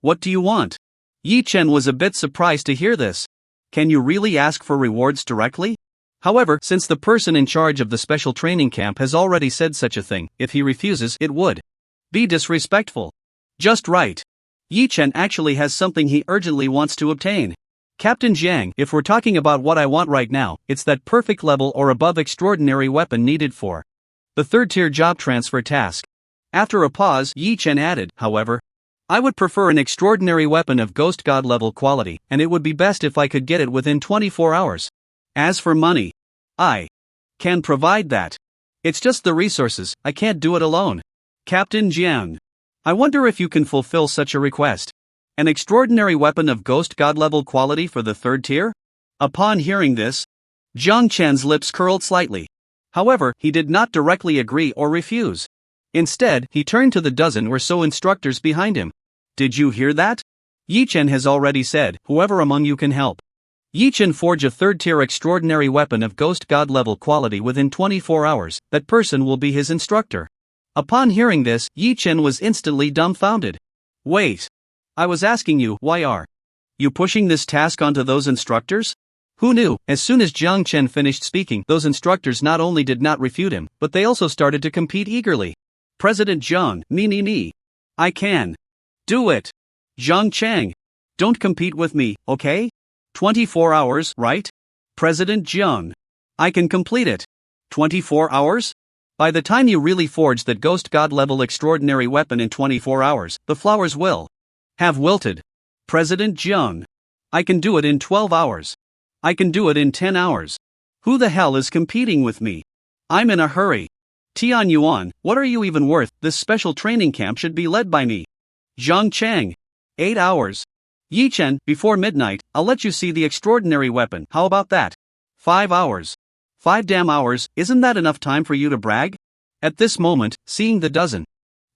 What do you want? Yi Chen was a bit surprised to hear this. Can you really ask for rewards directly? However, since the person in charge of the special training camp has already said such a thing, if he refuses, it would be disrespectful. Just right. Yi Chen actually has something he urgently wants to obtain. Captain Jiang, if we're talking about what I want right now, it's that perfect level or above extraordinary weapon needed for the third-tier job transfer task. After a pause, Yi Chen added, however, I would prefer an extraordinary weapon of ghost god level quality, and it would be best if I could get it within 24 hours. As for money, I can provide that. It's just the resources, I can't do it alone. Captain Jiang, I wonder if you can fulfill such a request. An extraordinary weapon of ghost god level quality for the third tier? Upon hearing this, Jiang Chen's lips curled slightly. However, he did not directly agree or refuse. Instead, he turned to the dozen or so instructors behind him. Did you hear that? Yi Chen has already said, whoever among you can help Yi Chen forge a third-tier extraordinary weapon of ghost god level quality within 24 hours, that person will be his instructor. Upon hearing this, Yi Chen was instantly dumbfounded. Wait. I was asking you, why are you pushing this task onto those instructors? Who knew? As soon as Jiang Chen finished speaking, those instructors not only did not refute him, but they also started to compete eagerly. President Jiang, me. I can do it. Jiang Chang, don't compete with me, okay? 24 hours, right? President Jiang, I can complete it. 24 hours? By the time you really forge that ghost god level extraordinary weapon in 24 hours, the flowers will have wilted. President Jiang, I can do it in 12 hours. I can do it in 10 hours. Who the hell is competing with me? I'm in a hurry. Tian Yuan, what are you even worth? This special training camp should be led by me. Jiang Chang, 8 hours. Yi Chen, before midnight, I'll let you see the extraordinary weapon. How about that? 5 hours. 5 damn hours, isn't that enough time for you to brag? At this moment, seeing the dozen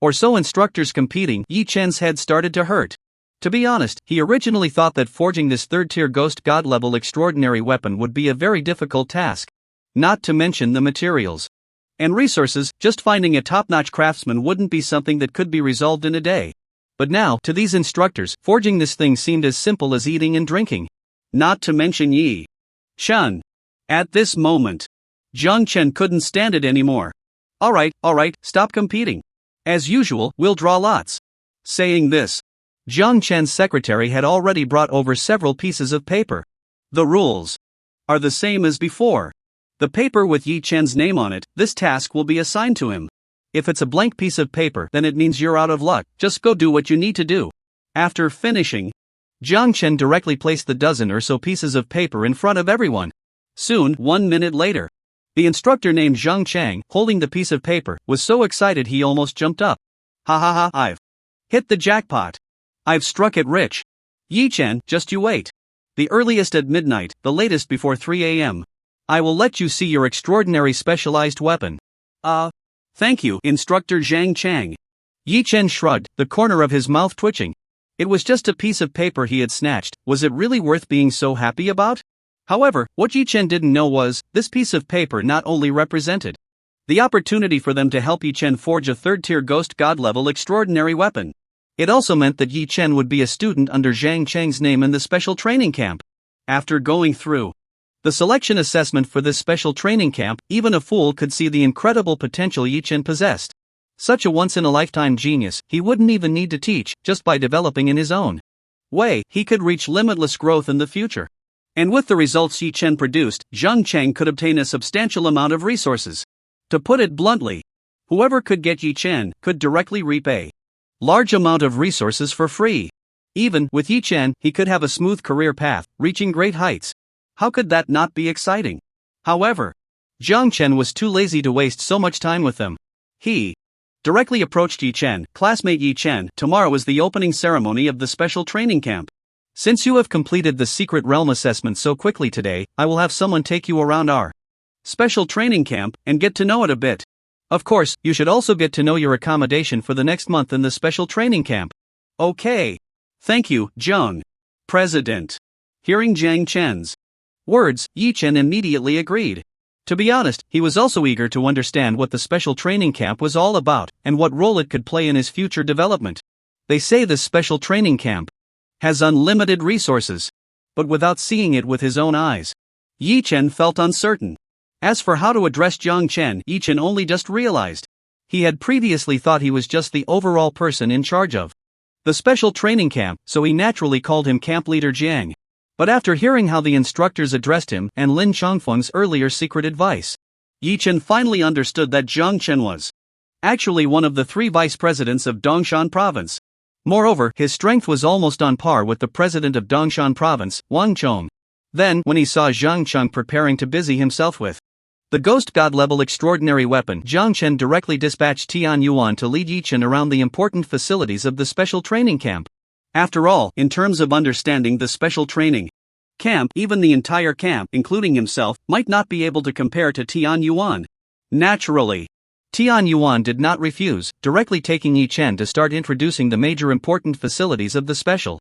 or so instructors competing, Yi Chen's head started to hurt. To be honest, he originally thought that forging this third-tier ghost god level extraordinary weapon would be a very difficult task. Not to mention the materials and resources, just finding a top-notch craftsman wouldn't be something that could be resolved in a day. But now, to these instructors, forging this thing seemed as simple as eating and drinking. Not to mention Yi Chen. At this moment, Jiang Chen couldn't stand it anymore. Alright, stop competing. As usual, we'll draw lots. Saying this, Jiang Chen's secretary had already brought over several pieces of paper. The rules are the same as before. The paper with Yi Chen's name on it, this task will be assigned to him. If it's a blank piece of paper, then it means you're out of luck, just go do what you need to do. After finishing, Jiang Chen directly placed the dozen or so pieces of paper in front of everyone. Soon, 1 minute later, the instructor named Zhang Chang, holding the piece of paper, was so excited he almost jumped up. Ha, I've hit the jackpot. I've struck it rich. Yi Chen, just you wait. The earliest at midnight, the latest before 3 a.m. I will let you see your extraordinary specialized weapon. Thank you, Instructor Zhang Chang. Yi Chen shrugged, the corner of his mouth twitching. It was just a piece of paper he had snatched, was it really worth being so happy about? However, what Yi Chen didn't know was, this piece of paper not only represented the opportunity for them to help Yi Chen forge a third-tier ghost god-level extraordinary weapon. It also meant that Yi Chen would be a student under Zhang Cheng's name in the special training camp. After going through the selection assessment for this special training camp, even a fool could see the incredible potential Yi Chen possessed. Such a once-in-a-lifetime genius, he wouldn't even need to teach, just by developing in his own way, he could reach limitless growth in the future. And with the results Yi Chen produced, Zhang Cheng could obtain a substantial amount of resources. To put it bluntly, whoever could get Yi Chen could directly reap a large amount of resources for free. Even with Yi Chen, he could have a smooth career path, reaching great heights. How could that not be exciting? However, Zhang Chen was too lazy to waste so much time with them. He directly approached Yi Chen, classmate Yi Chen, tomorrow is the opening ceremony of the special training camp. Since you have completed the secret realm assessment so quickly today, I will have someone take you around our special training camp and get to know it a bit. Of course, you should also get to know your accommodation for the next month in the special training camp. Okay. Thank you, Jung. President. Hearing Jiang Chen's words, Yi Chen immediately agreed. To be honest, he was also eager to understand what the special training camp was all about, and what role it could play in his future development. They say this special training camp has unlimited resources. But without seeing it with his own eyes, Yi Chen felt uncertain. As for how to address Jiang Chen, Yi Chen only just realized. He had previously thought he was just the overall person in charge of the special training camp, so he naturally called him Camp Leader Jiang. But after hearing how the instructors addressed him and Lin Chongfeng's earlier secret advice, Yi Chen finally understood that Jiang Chen was actually one of the 3 vice presidents of Dongshan Province. Moreover, his strength was almost on par with the president of Dongshan Province, Wang Chong. Then, when he saw Zhang Cheng preparing to busy himself with the ghost god level extraordinary weapon, Jiang Chen directly dispatched Tian Yuan to lead Yi Chen around the important facilities of the special training camp. After all, in terms of understanding the special training camp, even the entire camp, including himself, might not be able to compare to Tian Yuan. Naturally, Tian Yuan did not refuse, directly taking Yi Chen to start introducing the major important facilities of the special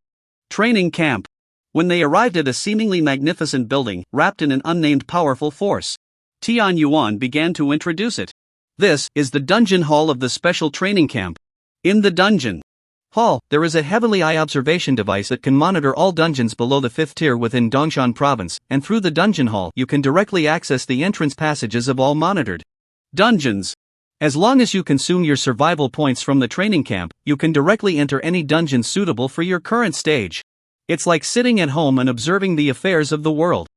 training camp. When they arrived at a seemingly magnificent building, wrapped in an unnamed powerful force, Tian Yuan began to introduce it. This is the dungeon hall of the special training camp. In the dungeon hall, there is a heavenly eye observation device that can monitor all dungeons below the 5th tier within Dongshan Province, and through the dungeon hall you can directly access the entrance passages of all monitored dungeons. As long as you consume your survival points from the training camp, you can directly enter any dungeon suitable for your current stage. It's like sitting at home and observing the affairs of the world.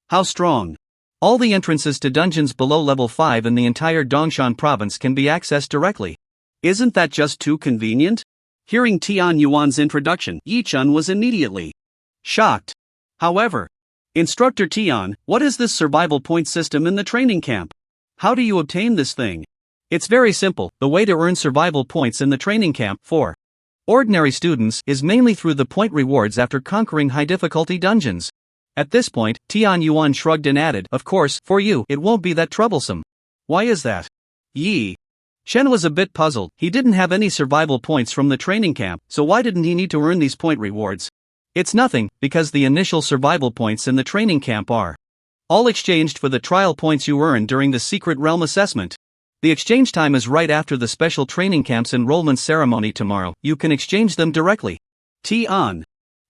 How strong! All the entrances to dungeons below level 5 in the entire Dongshan Province can be accessed directly. Isn't that just too convenient? Hearing Tian Yuan's introduction, Yi Chen was immediately shocked. However, Instructor Tian, what is this survival point system in the training camp? How do you obtain this thing? It's very simple. The way to earn survival points in the training camp for ordinary students is mainly through the point rewards after conquering high difficulty dungeons. At this point, Tian Yuan shrugged and added, of course, for you, it won't be that troublesome. Why is that? Yi Chen was a bit puzzled. He didn't have any survival points from the training camp, so why didn't he need to earn these point rewards? It's nothing, because the initial survival points in the training camp are all exchanged for the trial points you earn during the secret realm assessment. The exchange time is right after the special training camp's enrollment ceremony tomorrow. You can exchange them directly. Tian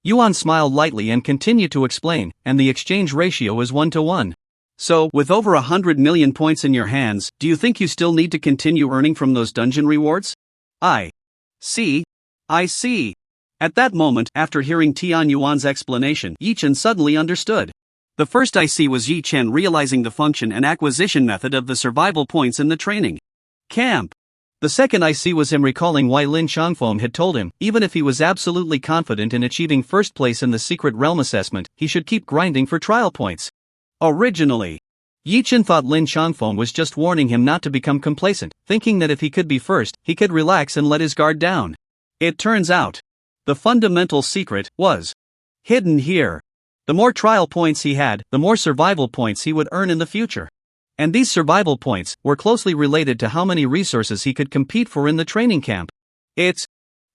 Yuan smiled lightly and continued to explain, and the exchange ratio is 1-to-1. So, with over 100 million points in your hands, do you think you still need to continue earning from those dungeon rewards? I see. At that moment, after hearing Tian Yuan's explanation, Yi Chen suddenly understood. The first I see was Yi Chen realizing the function and acquisition method of the survival points in the training camp. The second I see was him recalling why Lin Chongfeng had told him, even if he was absolutely confident in achieving first place in the secret realm assessment, he should keep grinding for trial points. Originally, Yi Chen thought Lin Chongfeng was just warning him not to become complacent, thinking that if he could be first, he could relax and let his guard down. It turns out, the fundamental secret was hidden here. The more trial points he had, the more survival points he would earn in the future. And these survival points were closely related to how many resources he could compete for in the training camp. It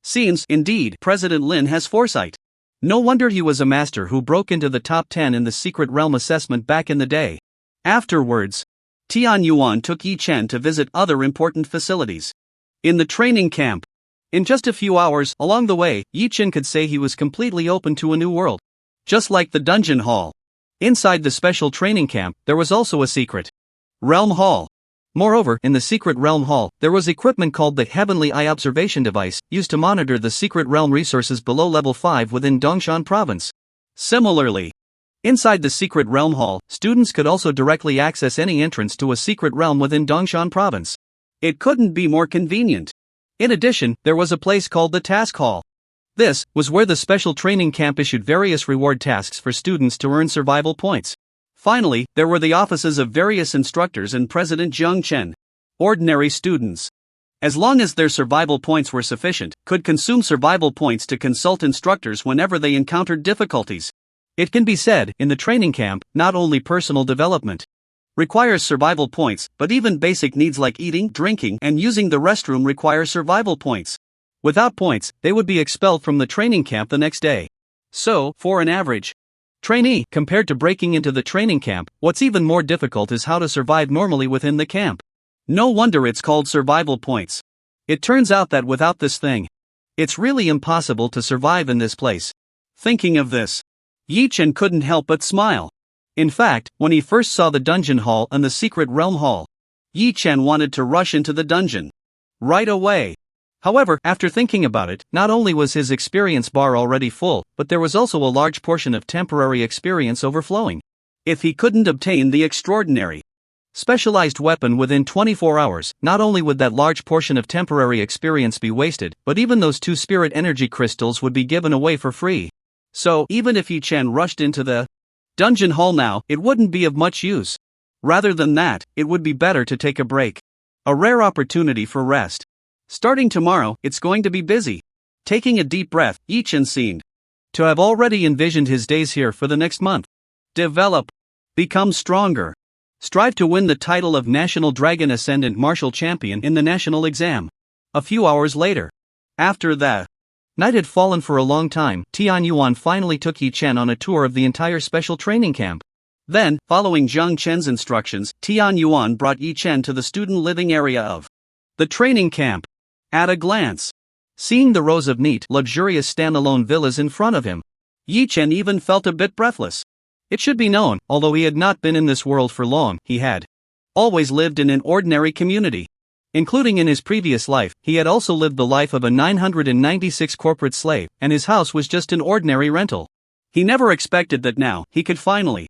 seems, indeed, President Lin has foresight. No wonder he was a master who broke into the top 10 in the secret realm assessment back in the day. Afterwards, Tian Yuan took Yi Chen to visit other important facilities in the training camp. In just a few hours along the way, Yi Chen could say he was completely open to a new world. Just like the dungeon hall. Inside the special training camp, there was also a secret realm hall. Moreover, in the secret realm hall, there was equipment called the Heavenly Eye Observation Device, used to monitor the secret realm resources below level 5 within Dongshan Province. Similarly, inside the secret realm hall, students could also directly access any entrance to a secret realm within Dongshan Province. It couldn't be more convenient. In addition, there was a place called the Task Hall. This was where the special training camp issued various reward tasks for students to earn survival points. Finally, there were the offices of various instructors and President Jiang Chen. Ordinary students, as long as their survival points were sufficient, could consume survival points to consult instructors whenever they encountered difficulties. It can be said, in the training camp, not only personal development requires survival points, but even basic needs like eating, drinking, and using the restroom require survival points. Without points, they would be expelled from the training camp the next day. So, for an average trainee, compared to breaking into the training camp, what's even more difficult is how to survive normally within the camp. No wonder it's called survival points. It turns out that without this thing, it's really impossible to survive in this place. Thinking of this, Yi Chen couldn't help but smile. In fact, when he first saw the dungeon hall and the secret realm hall, Yi Chen wanted to rush into the dungeon right away. However, after thinking about it, not only was his experience bar already full, but there was also a large portion of temporary experience overflowing. If he couldn't obtain the extraordinary specialized weapon within 24 hours, not only would that large portion of temporary experience be wasted, but even those 2 spirit energy crystals would be given away for free. So, even if Yi Chen rushed into the dungeon hall now, it wouldn't be of much use. Rather than that, it would be better to take a break. A rare opportunity for rest. Starting tomorrow, it's going to be busy. Taking a deep breath, Yi Chen seemed to have already envisioned his days here for the next month. Develop. Become stronger. Strive to win the title of National Dragon Ascendant Martial Champion in the national exam. A few hours later. After the night had fallen for a long time, Tian Yuan finally took Yi Chen on a tour of the entire special training camp. Then, following Zhang Chen's instructions, Tian Yuan brought Yi Chen to the student living area of the training camp. At a glance, seeing the rows of neat, luxurious standalone villas in front of him, Yi Chen even felt a bit breathless. It should be known, although he had not been in this world for long, he had always lived in an ordinary community. Including in his previous life, he had also lived the life of a 996 corporate slave, and his house was just an ordinary rental. He never expected that now, he could finally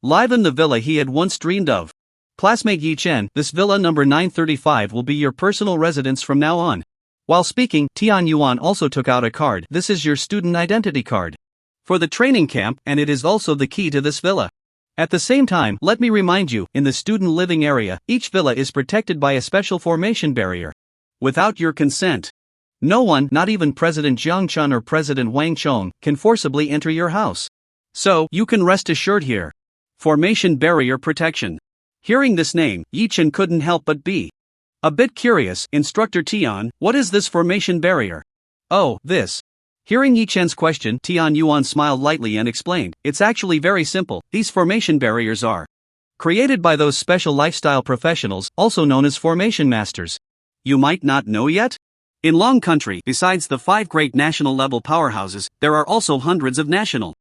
live in the villa he had once dreamed of. Classmate Yi Chen, this villa number 935 will be your personal residence from now on. While speaking, Tian Yuan also took out a card. This is your student identity card for the training camp, and it is also the key to this villa. At the same time, let me remind you, in the student living area, each villa is protected by a special formation barrier. Without your consent, no one, not even President Jiang Chun or President Wang Chong, can forcibly enter your house. So, you can rest assured here. Formation barrier protection. Hearing this name, Yi Chen couldn't help but be a bit curious. Instructor Tian, what is this formation barrier? Oh, this. Hearing Yi Chen's question, Tian Yuan smiled lightly and explained, it's actually very simple. These formation barriers are created by those special lifestyle professionals, also known as formation masters. You might not know yet? In Long Country, besides the 5 great national-level powerhouses, there are also hundreds of national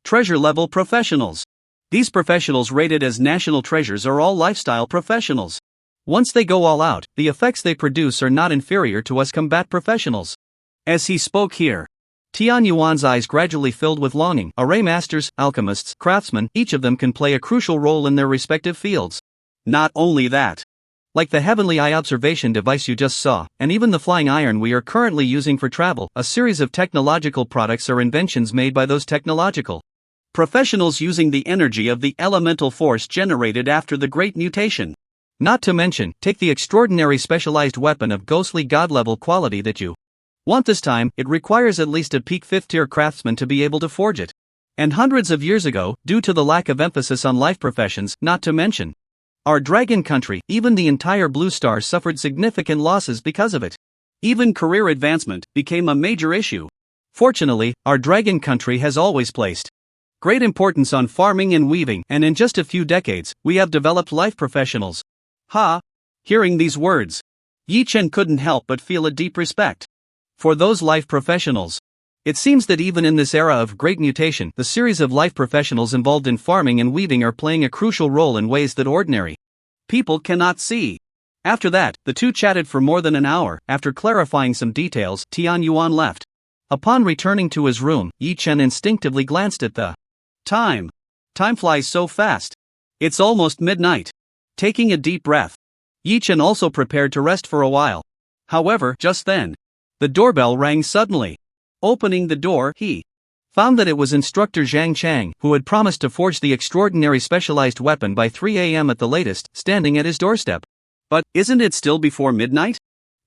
treasure-level professionals. These professionals rated as national treasures are all lifestyle professionals. Once they go all out, the effects they produce are not inferior to us combat professionals. As he spoke here, Tian Yuan's eyes gradually filled with longing. Array masters, alchemists, craftsmen, each of them can play a crucial role in their respective fields. Not only that, like the heavenly eye observation device you just saw, and even the flying iron we are currently using for travel, a series of technological products are inventions made by those technological professionals using the energy of the elemental force generated after the Great Mutation. Not to mention, take the extraordinary specialized weapon of ghostly god-level quality that you want this time, it requires at least a peak 5th tier craftsman to be able to forge it. And hundreds of years ago, due to the lack of emphasis on life professions, not to mention our dragon country, even the entire Blue Star suffered significant losses because of it. Even career advancement became a major issue. Fortunately, our dragon country has always placed great importance on farming and weaving, and in just a few decades, we have developed life professionals. Ha! Hearing these words, Yi Chen couldn't help but feel a deep respect for those life professionals. It seems that even in this era of great mutation, the series of life professionals involved in farming and weaving are playing a crucial role in ways that ordinary people cannot see. After that, the two chatted for more than an hour. After clarifying some details, Tian Yuan left. Upon returning to his room, Yi Chen instinctively glanced at the time. Time flies so fast. It's almost midnight. Taking a deep breath, Yi Chen also prepared to rest for a while. However, just then, the doorbell rang suddenly. Opening the door, he found that it was Instructor Zhang Chang, who had promised to forge the extraordinary specialized weapon by 3 a.m. at the latest, standing at his doorstep. But, isn't it still before midnight?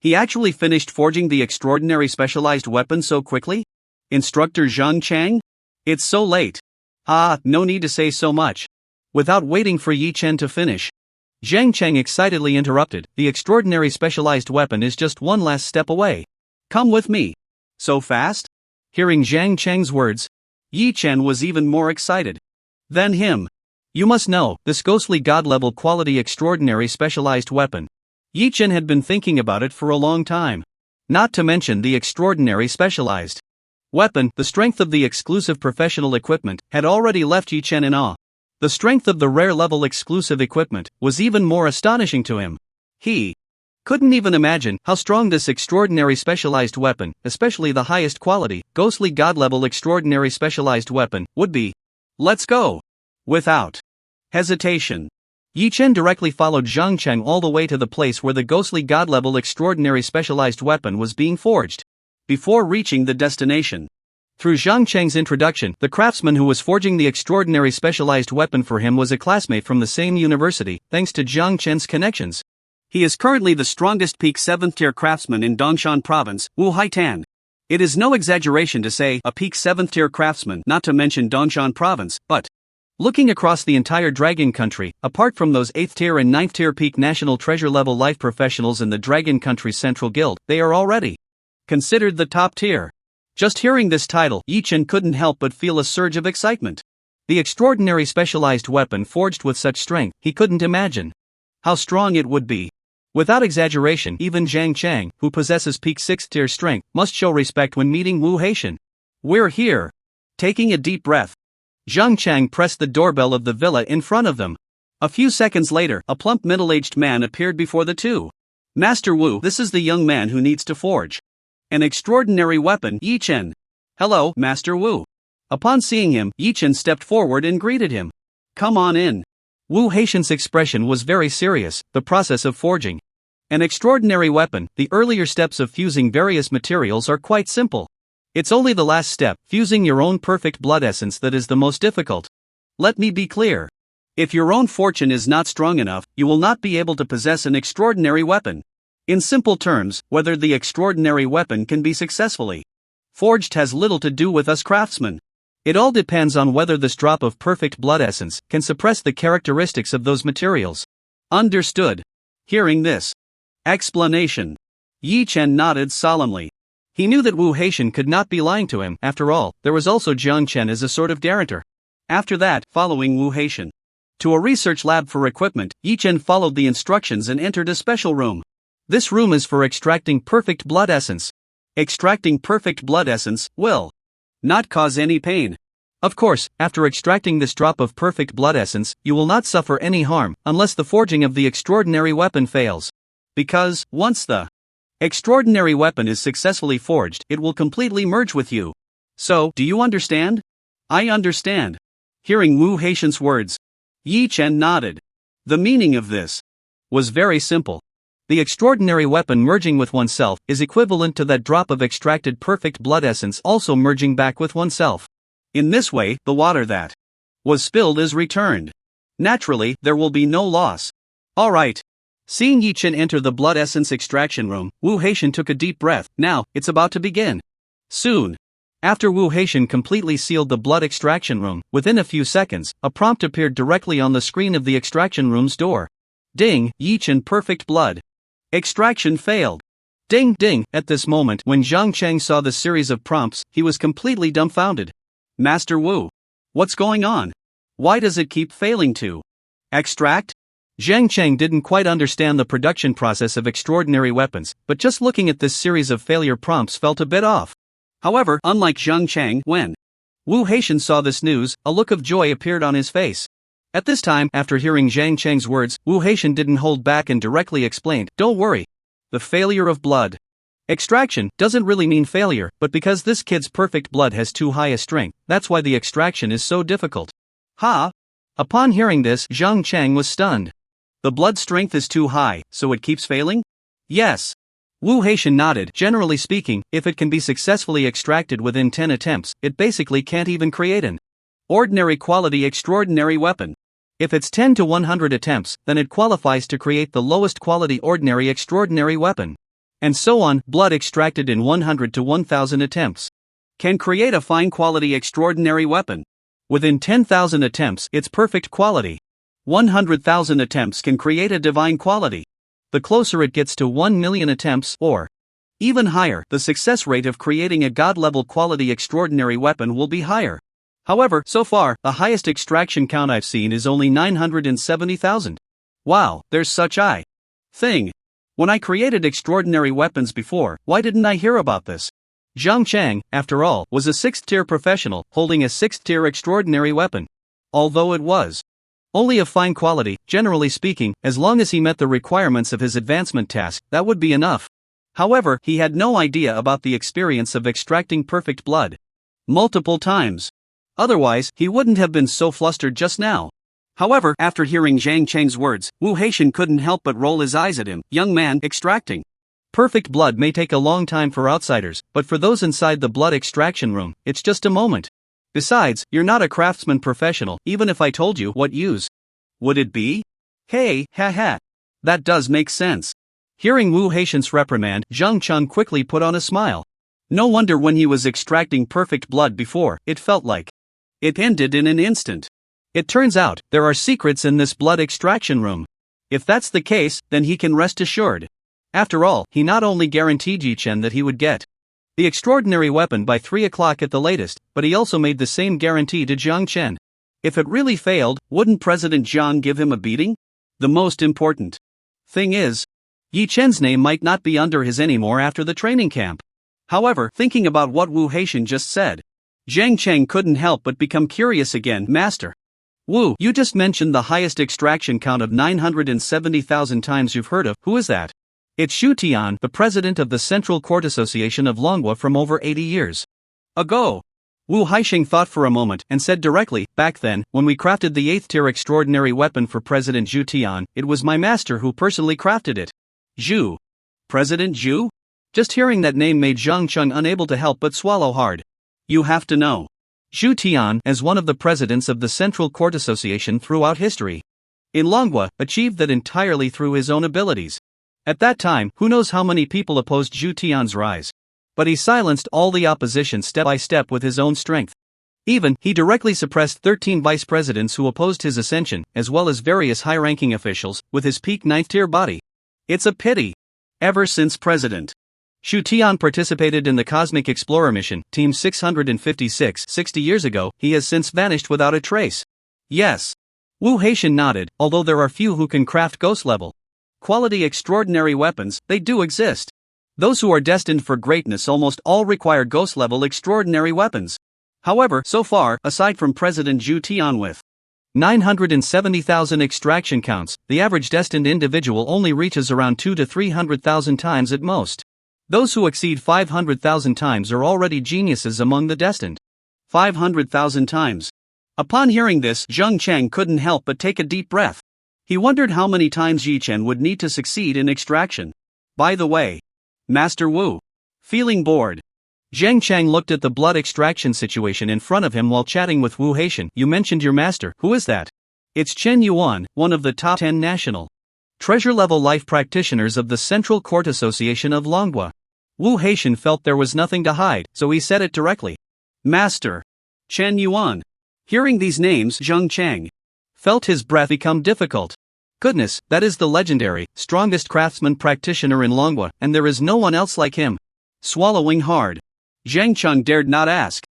He actually finished forging the extraordinary specialized weapon so quickly? Instructor Zhang Chang? It's so late. Ah, no need to say so much. Without waiting for Yi Chen to finish, Zhang Cheng excitedly interrupted, the extraordinary specialized weapon is just one last step away. Come with me. So fast? Hearing Zhang Cheng's words, Yi Chen was even more excited than him. You must know, this ghostly god-level quality extraordinary specialized weapon. Yi Chen had been thinking about it for a long time. Not to mention the extraordinary specialized weapon, the strength of the exclusive professional equipment had already left Yi Chen in awe. The strength of the rare-level exclusive equipment was even more astonishing to him. He couldn't even imagine how strong this extraordinary specialized weapon, especially the highest quality, ghostly god-level extraordinary specialized weapon, would be. Let's go! Without hesitation, Yi Chen directly followed Zhang Cheng all the way to the place where the ghostly god-level extraordinary specialized weapon was being forged. Before reaching the destination, through Zhang Cheng's introduction, the craftsman who was forging the extraordinary specialized weapon for him was a classmate from the same university, thanks to Zhang Chen's connections. He is currently the strongest peak 7th-tier craftsman in Dongshan Province, Wu Haitan. It is no exaggeration to say a peak 7th-tier craftsman, not to mention Dongshan Province, but looking across the entire Dragon Country, apart from those 8th-tier and 9th-tier peak national treasure-level life professionals in the Dragon Country's Central Guild, they are already considered the top tier. Just hearing this title, Yi Chen couldn't help but feel a surge of excitement. The extraordinary specialized weapon forged with such strength, he couldn't imagine how strong it would be. Without exaggeration, even Zhang Cheng, who possesses peak 6th tier strength, must show respect when meeting Wu Haitian. We're here. Taking a deep breath, Zhang Cheng pressed the doorbell of the villa in front of them. A few seconds later, a plump middle-aged man appeared before the two. Master Wu, this is the young man who needs to forge an extraordinary weapon, Yi Chen. Hello, Master Wu. Upon seeing him, Yi Chen stepped forward and greeted him. Come on in. Wu Haitian's expression was very serious. The process of forging an extraordinary weapon, the earlier steps of fusing various materials are quite simple. It's only the last step, fusing your own perfect blood essence, that is the most difficult. Let me be clear. If your own fortune is not strong enough, you will not be able to possess an extraordinary weapon. In simple terms, whether the extraordinary weapon can be successfully forged has little to do with us craftsmen. It all depends on whether this drop of perfect blood essence can suppress the characteristics of those materials. Understood. Hearing this explanation, Yi Chen nodded solemnly. He knew that Wu Haitian could not be lying to him. After all, there was also Zhang Chen as a sort of guarantor. After that, following Wu Haitian to a research lab for equipment, Yi Chen followed the instructions and entered a special room. This room is for extracting perfect blood essence. Extracting perfect blood essence will not cause any pain. Of course, after extracting this drop of perfect blood essence, you will not suffer any harm, unless the forging of the extraordinary weapon fails. Because, once the extraordinary weapon is successfully forged, it will completely merge with you. So, do you understand? I understand. Hearing Wu Haitian's words, Yi Chen nodded. The meaning of this was very simple. The extraordinary weapon merging with oneself is equivalent to that drop of extracted perfect blood essence also merging back with oneself. In this way, the water that was spilled is returned. Naturally, there will be no loss. Alright. Seeing Yi Chen enter the blood essence extraction room, Wu Haitian took a deep breath. Now, it's about to begin. Soon. After Wu Haitian completely sealed the blood extraction room, within a few seconds, a prompt appeared directly on the screen of the extraction room's door. Ding, Yi Chen perfect blood extraction failed. Ding ding. At this moment, when Zhang Cheng saw the series of prompts, he was completely dumbfounded. Master Wu, what's going on? Why does it keep failing to extract? Zhang Cheng didn't quite understand the production process of extraordinary weapons, but just looking at this series of failure prompts felt a bit off. However, unlike Zhang Cheng, when Wu Haitian saw this news, a look of joy appeared on his face. At this time, after hearing Zhang Cheng's words, Wu Haitian didn't hold back and directly explained, don't worry. The failure of blood extraction doesn't really mean failure, but because this kid's perfect blood has too high a strength, that's why the extraction is so difficult. Ha! Upon hearing this, Zhang Cheng was stunned. The blood strength is too high, so it keeps failing? Yes. Wu Haitian nodded. Generally speaking, if it can be successfully extracted within 10 attempts, it basically can't even create an ordinary quality extraordinary weapon. If it's 10 to 100 attempts, then it qualifies to create the lowest quality ordinary extraordinary weapon. And so on, blood extracted in 100 to 1000 attempts can create a fine quality extraordinary weapon. Within 10,000 attempts, it's perfect quality. 100,000 attempts can create a divine quality. The closer it gets to 1 million attempts, or even higher, the success rate of creating a god-level quality extraordinary weapon will be higher. However, so far, the highest extraction count I've seen is only 970,000. Wow, there's such a thing. When I created extraordinary weapons before, why didn't I hear about this? Zhang Chang, after all, was a 6th-tier professional, holding a 6th-tier extraordinary weapon. Although it was only of fine quality, generally speaking, as long as he met the requirements of his advancement task, that would be enough. However, he had no idea about the experience of extracting perfect blood multiple times. Otherwise, he wouldn't have been so flustered just now. However, after hearing Zhang Cheng's words, Wu Haitian couldn't help but roll his eyes at him. Young man, extracting perfect blood may take a long time for outsiders, but for those inside the blood extraction room, it's just a moment. Besides, you're not a craftsman professional, even if I told you what use would it be? Hey, haha. That does make sense. Hearing Wu Haitian's reprimand, Zhang Cheng quickly put on a smile. No wonder when he was extracting perfect blood before, it felt like it ended in an instant. It turns out, there are secrets in this blood extraction room. If that's the case, then he can rest assured. After all, he not only guaranteed Yi Chen that he would get the extraordinary weapon by 3 o'clock at the latest, but he also made the same guarantee to Jiang Chen. If it really failed, wouldn't President Jiang give him a beating? The most important thing is, Yi Chen's name might not be under his anymore after the training camp. However, thinking about what Wu Haitian just said, Zhang Cheng couldn't help but become curious again. Master Wu, you just mentioned the highest extraction count of 970,000 times you've heard of. Who is that? It's Xu Tian, the president of the Central Court Association of Manhwa from over 80 years ago. Wu Haixing thought for a moment and said directly, back then, when we crafted the 8th-tier extraordinary weapon for President Xu Tian, it was my master who personally crafted it. Zhu. President Zhu? Just hearing that name made Zhang Cheng unable to help but swallow hard. You have to know Xu Tian, as one of the presidents of the Central Court Association throughout history in Manhwa, achieved that entirely through his own abilities. At that time, who knows how many people opposed Xu Tian's rise. But he silenced all the opposition step by step with his own strength. Even, he directly suppressed 13 vice presidents who opposed his ascension, as well as various high-ranking officials, with his peak 9th-tier body. It's a pity. Ever since President Xu Tian participated in the Cosmic Explorer mission, Team 656, 60 years ago, he has since vanished without a trace. Yes. Wu Haitian nodded, although there are few who can craft ghost-level quality extraordinary weapons, they do exist. Those who are destined for greatness almost all require ghost-level extraordinary weapons. However, so far, aside from President Xu Tian with 970,000 extraction counts, the average destined individual only reaches around 200 to 300,000 times at most. Those who exceed 500,000 times are already geniuses among the destined. 500,000 times. Upon hearing this, Zhang Cheng couldn't help but take a deep breath. He wondered how many times Yi Chen would need to succeed in extraction. By the way, Master Wu. Feeling bored, Zhang Cheng looked at the blood extraction situation in front of him while chatting with Wu Haitian. You mentioned your master, who is that? It's Chen Yuan, one of the top 10 national treasure-level life practitioners of the Central Court Association of Manhwa. Wu Haitian felt there was nothing to hide, so he said it directly. Master Chen Yuan. Hearing these names, Zhang Cheng felt his breath become difficult. Goodness, that is the legendary, strongest craftsman practitioner in Manhwa, and there is no one else like him. Swallowing hard, Zhang Cheng dared not ask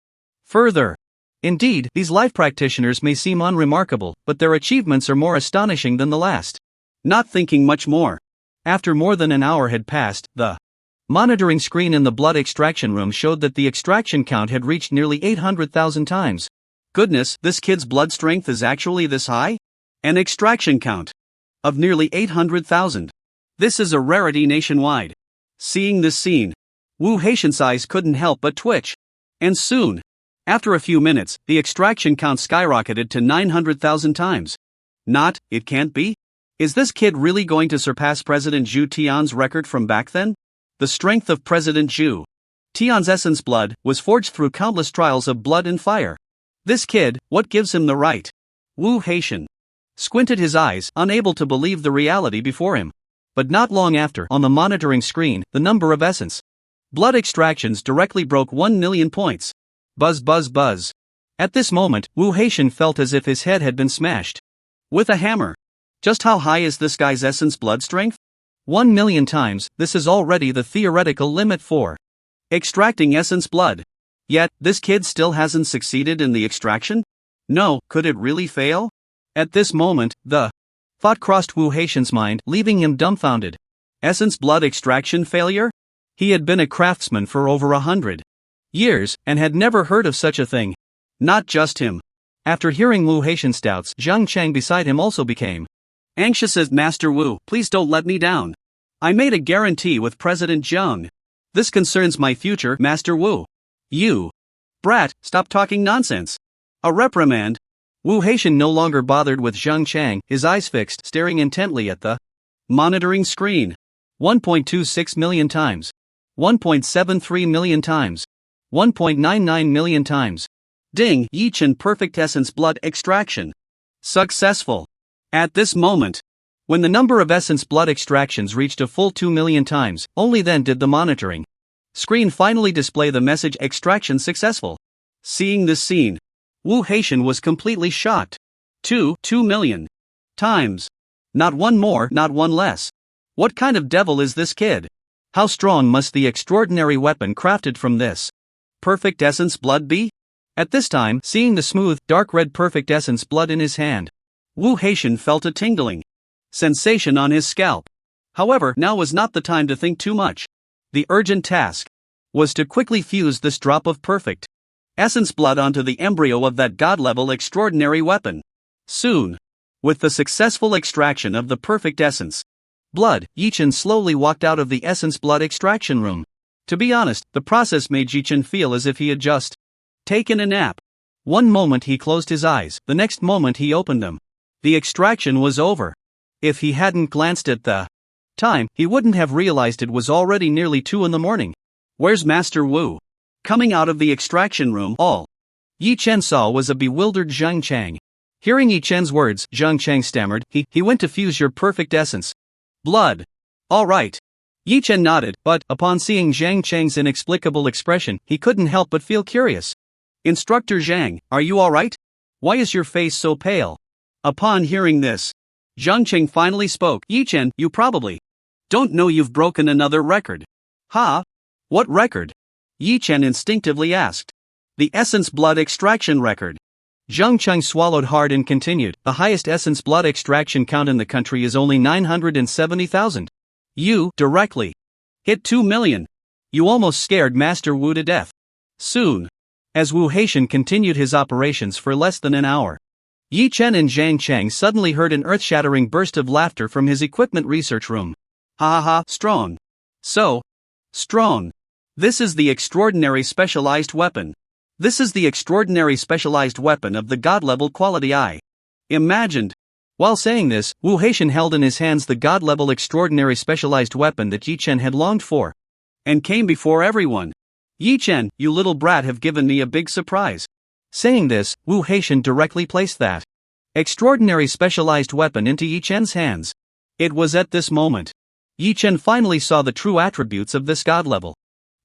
further. Indeed, these life practitioners may seem unremarkable, but their achievements are more astonishing than the last. Not thinking much more. After more than an hour had passed, the monitoring screen in the blood extraction room showed that the extraction count had reached nearly 800,000 times. Goodness, this kid's blood strength is actually this high? An extraction count of nearly 800,000. This is a rarity nationwide. Seeing this scene, Wu Haitian's eyes couldn't help but twitch. And soon, after a few minutes, the extraction count skyrocketed to 900,000 times. Not, it can't be? Is this kid really going to surpass President Xu Tian's record from back then? The strength of President Xu Tian's essence blood was forged through countless trials of blood and fire. This kid, what gives him the right? Wu Haitian squinted his eyes, unable to believe the reality before him. But not long after, on the monitoring screen, the number of essence blood extractions directly broke 1 million points. Buzz buzz buzz. At this moment, Wu Haitian felt as if his head had been smashed. With a hammer. Just how high is this guy's essence blood strength? 1,000,000 times, this is already the theoretical limit for extracting essence blood. Yet, this kid still hasn't succeeded in the extraction? No, could it really fail? At this moment, the thought crossed Wu Haitian's mind, leaving him dumbfounded. Essence blood extraction failure? He had been a craftsman for over 100 years, and had never heard of such a thing. Not just him. After hearing Wu Haitian's doubts, Zhang Cheng beside him also became anxious as Master Wu, please don't let me down. I made a guarantee with President Zheng. This concerns my future, Master Wu. You brat, stop talking nonsense. A reprimand. Wu Haitian no longer bothered with Zhang Cheng, his eyes fixed, staring intently at the monitoring screen. 1.26 million times. 1.73 million times. 1.99 million times. Ding, each and perfect essence blood extraction. Successful. At this moment, when the number of essence blood extractions reached a full 2 million times, only then did the monitoring screen finally display the message extraction successful. Seeing this scene, Wu Haitian was completely shocked. 2 million times. Not one more, not one less. What kind of devil is this kid? How strong must the extraordinary weapon crafted from this perfect essence blood be? At this time, seeing the smooth, dark red perfect essence blood in his hand, Wu Haitian felt a tingling sensation on his scalp. However, now was not the time to think too much. The urgent task was to quickly fuse this drop of perfect essence blood onto the embryo of that god-level extraordinary weapon. Soon, with the successful extraction of the perfect essence blood, Yichen slowly walked out of the essence blood extraction room. To be honest, the process made Yichen feel as if he had just taken a nap. One moment he closed his eyes, the next moment he opened them. The extraction was over. If he hadn't glanced at the time, he wouldn't have realized it was already nearly 2 in the morning. Where's Master Wu? Coming out of the extraction room, all Yi Chen saw was a bewildered Zhang Cheng. Hearing Yi Chen's words, Zhang Cheng stammered, he went to fuse your perfect essence blood. All right. Yi Chen nodded, but, upon seeing Zhang Cheng's inexplicable expression, he couldn't help but feel curious. Instructor Zhang, are you alright? Why is your face so pale? Upon hearing this, Zhang Cheng finally spoke. Yi Chen, you probably don't know you've broken another record. Ha? What record? Yi Chen instinctively asked. The essence blood extraction record. Zhang Cheng swallowed hard and continued, the highest essence blood extraction count in the country is only 970,000. You, directly, hit 2 million. You almost scared Master Wu to death. Soon, as Wu Haitian continued his operations for less than an hour, Yi Chen and Zhang Cheng suddenly heard an earth-shattering burst of laughter from his equipment research room. Ha ha ha, strong. So strong. This is the extraordinary specialized weapon. This is the extraordinary specialized weapon of the god-level quality I imagined. While saying this, Wu Haitian held in his hands the god-level extraordinary specialized weapon that Yi Chen had longed for, and came before everyone. Yi Chen, you little brat have given me a big surprise. Saying this, Wu Haitian directly placed that extraordinary specialized weapon into Yi Chen's hands. It was at this moment Yi Chen finally saw the true attributes of this god-level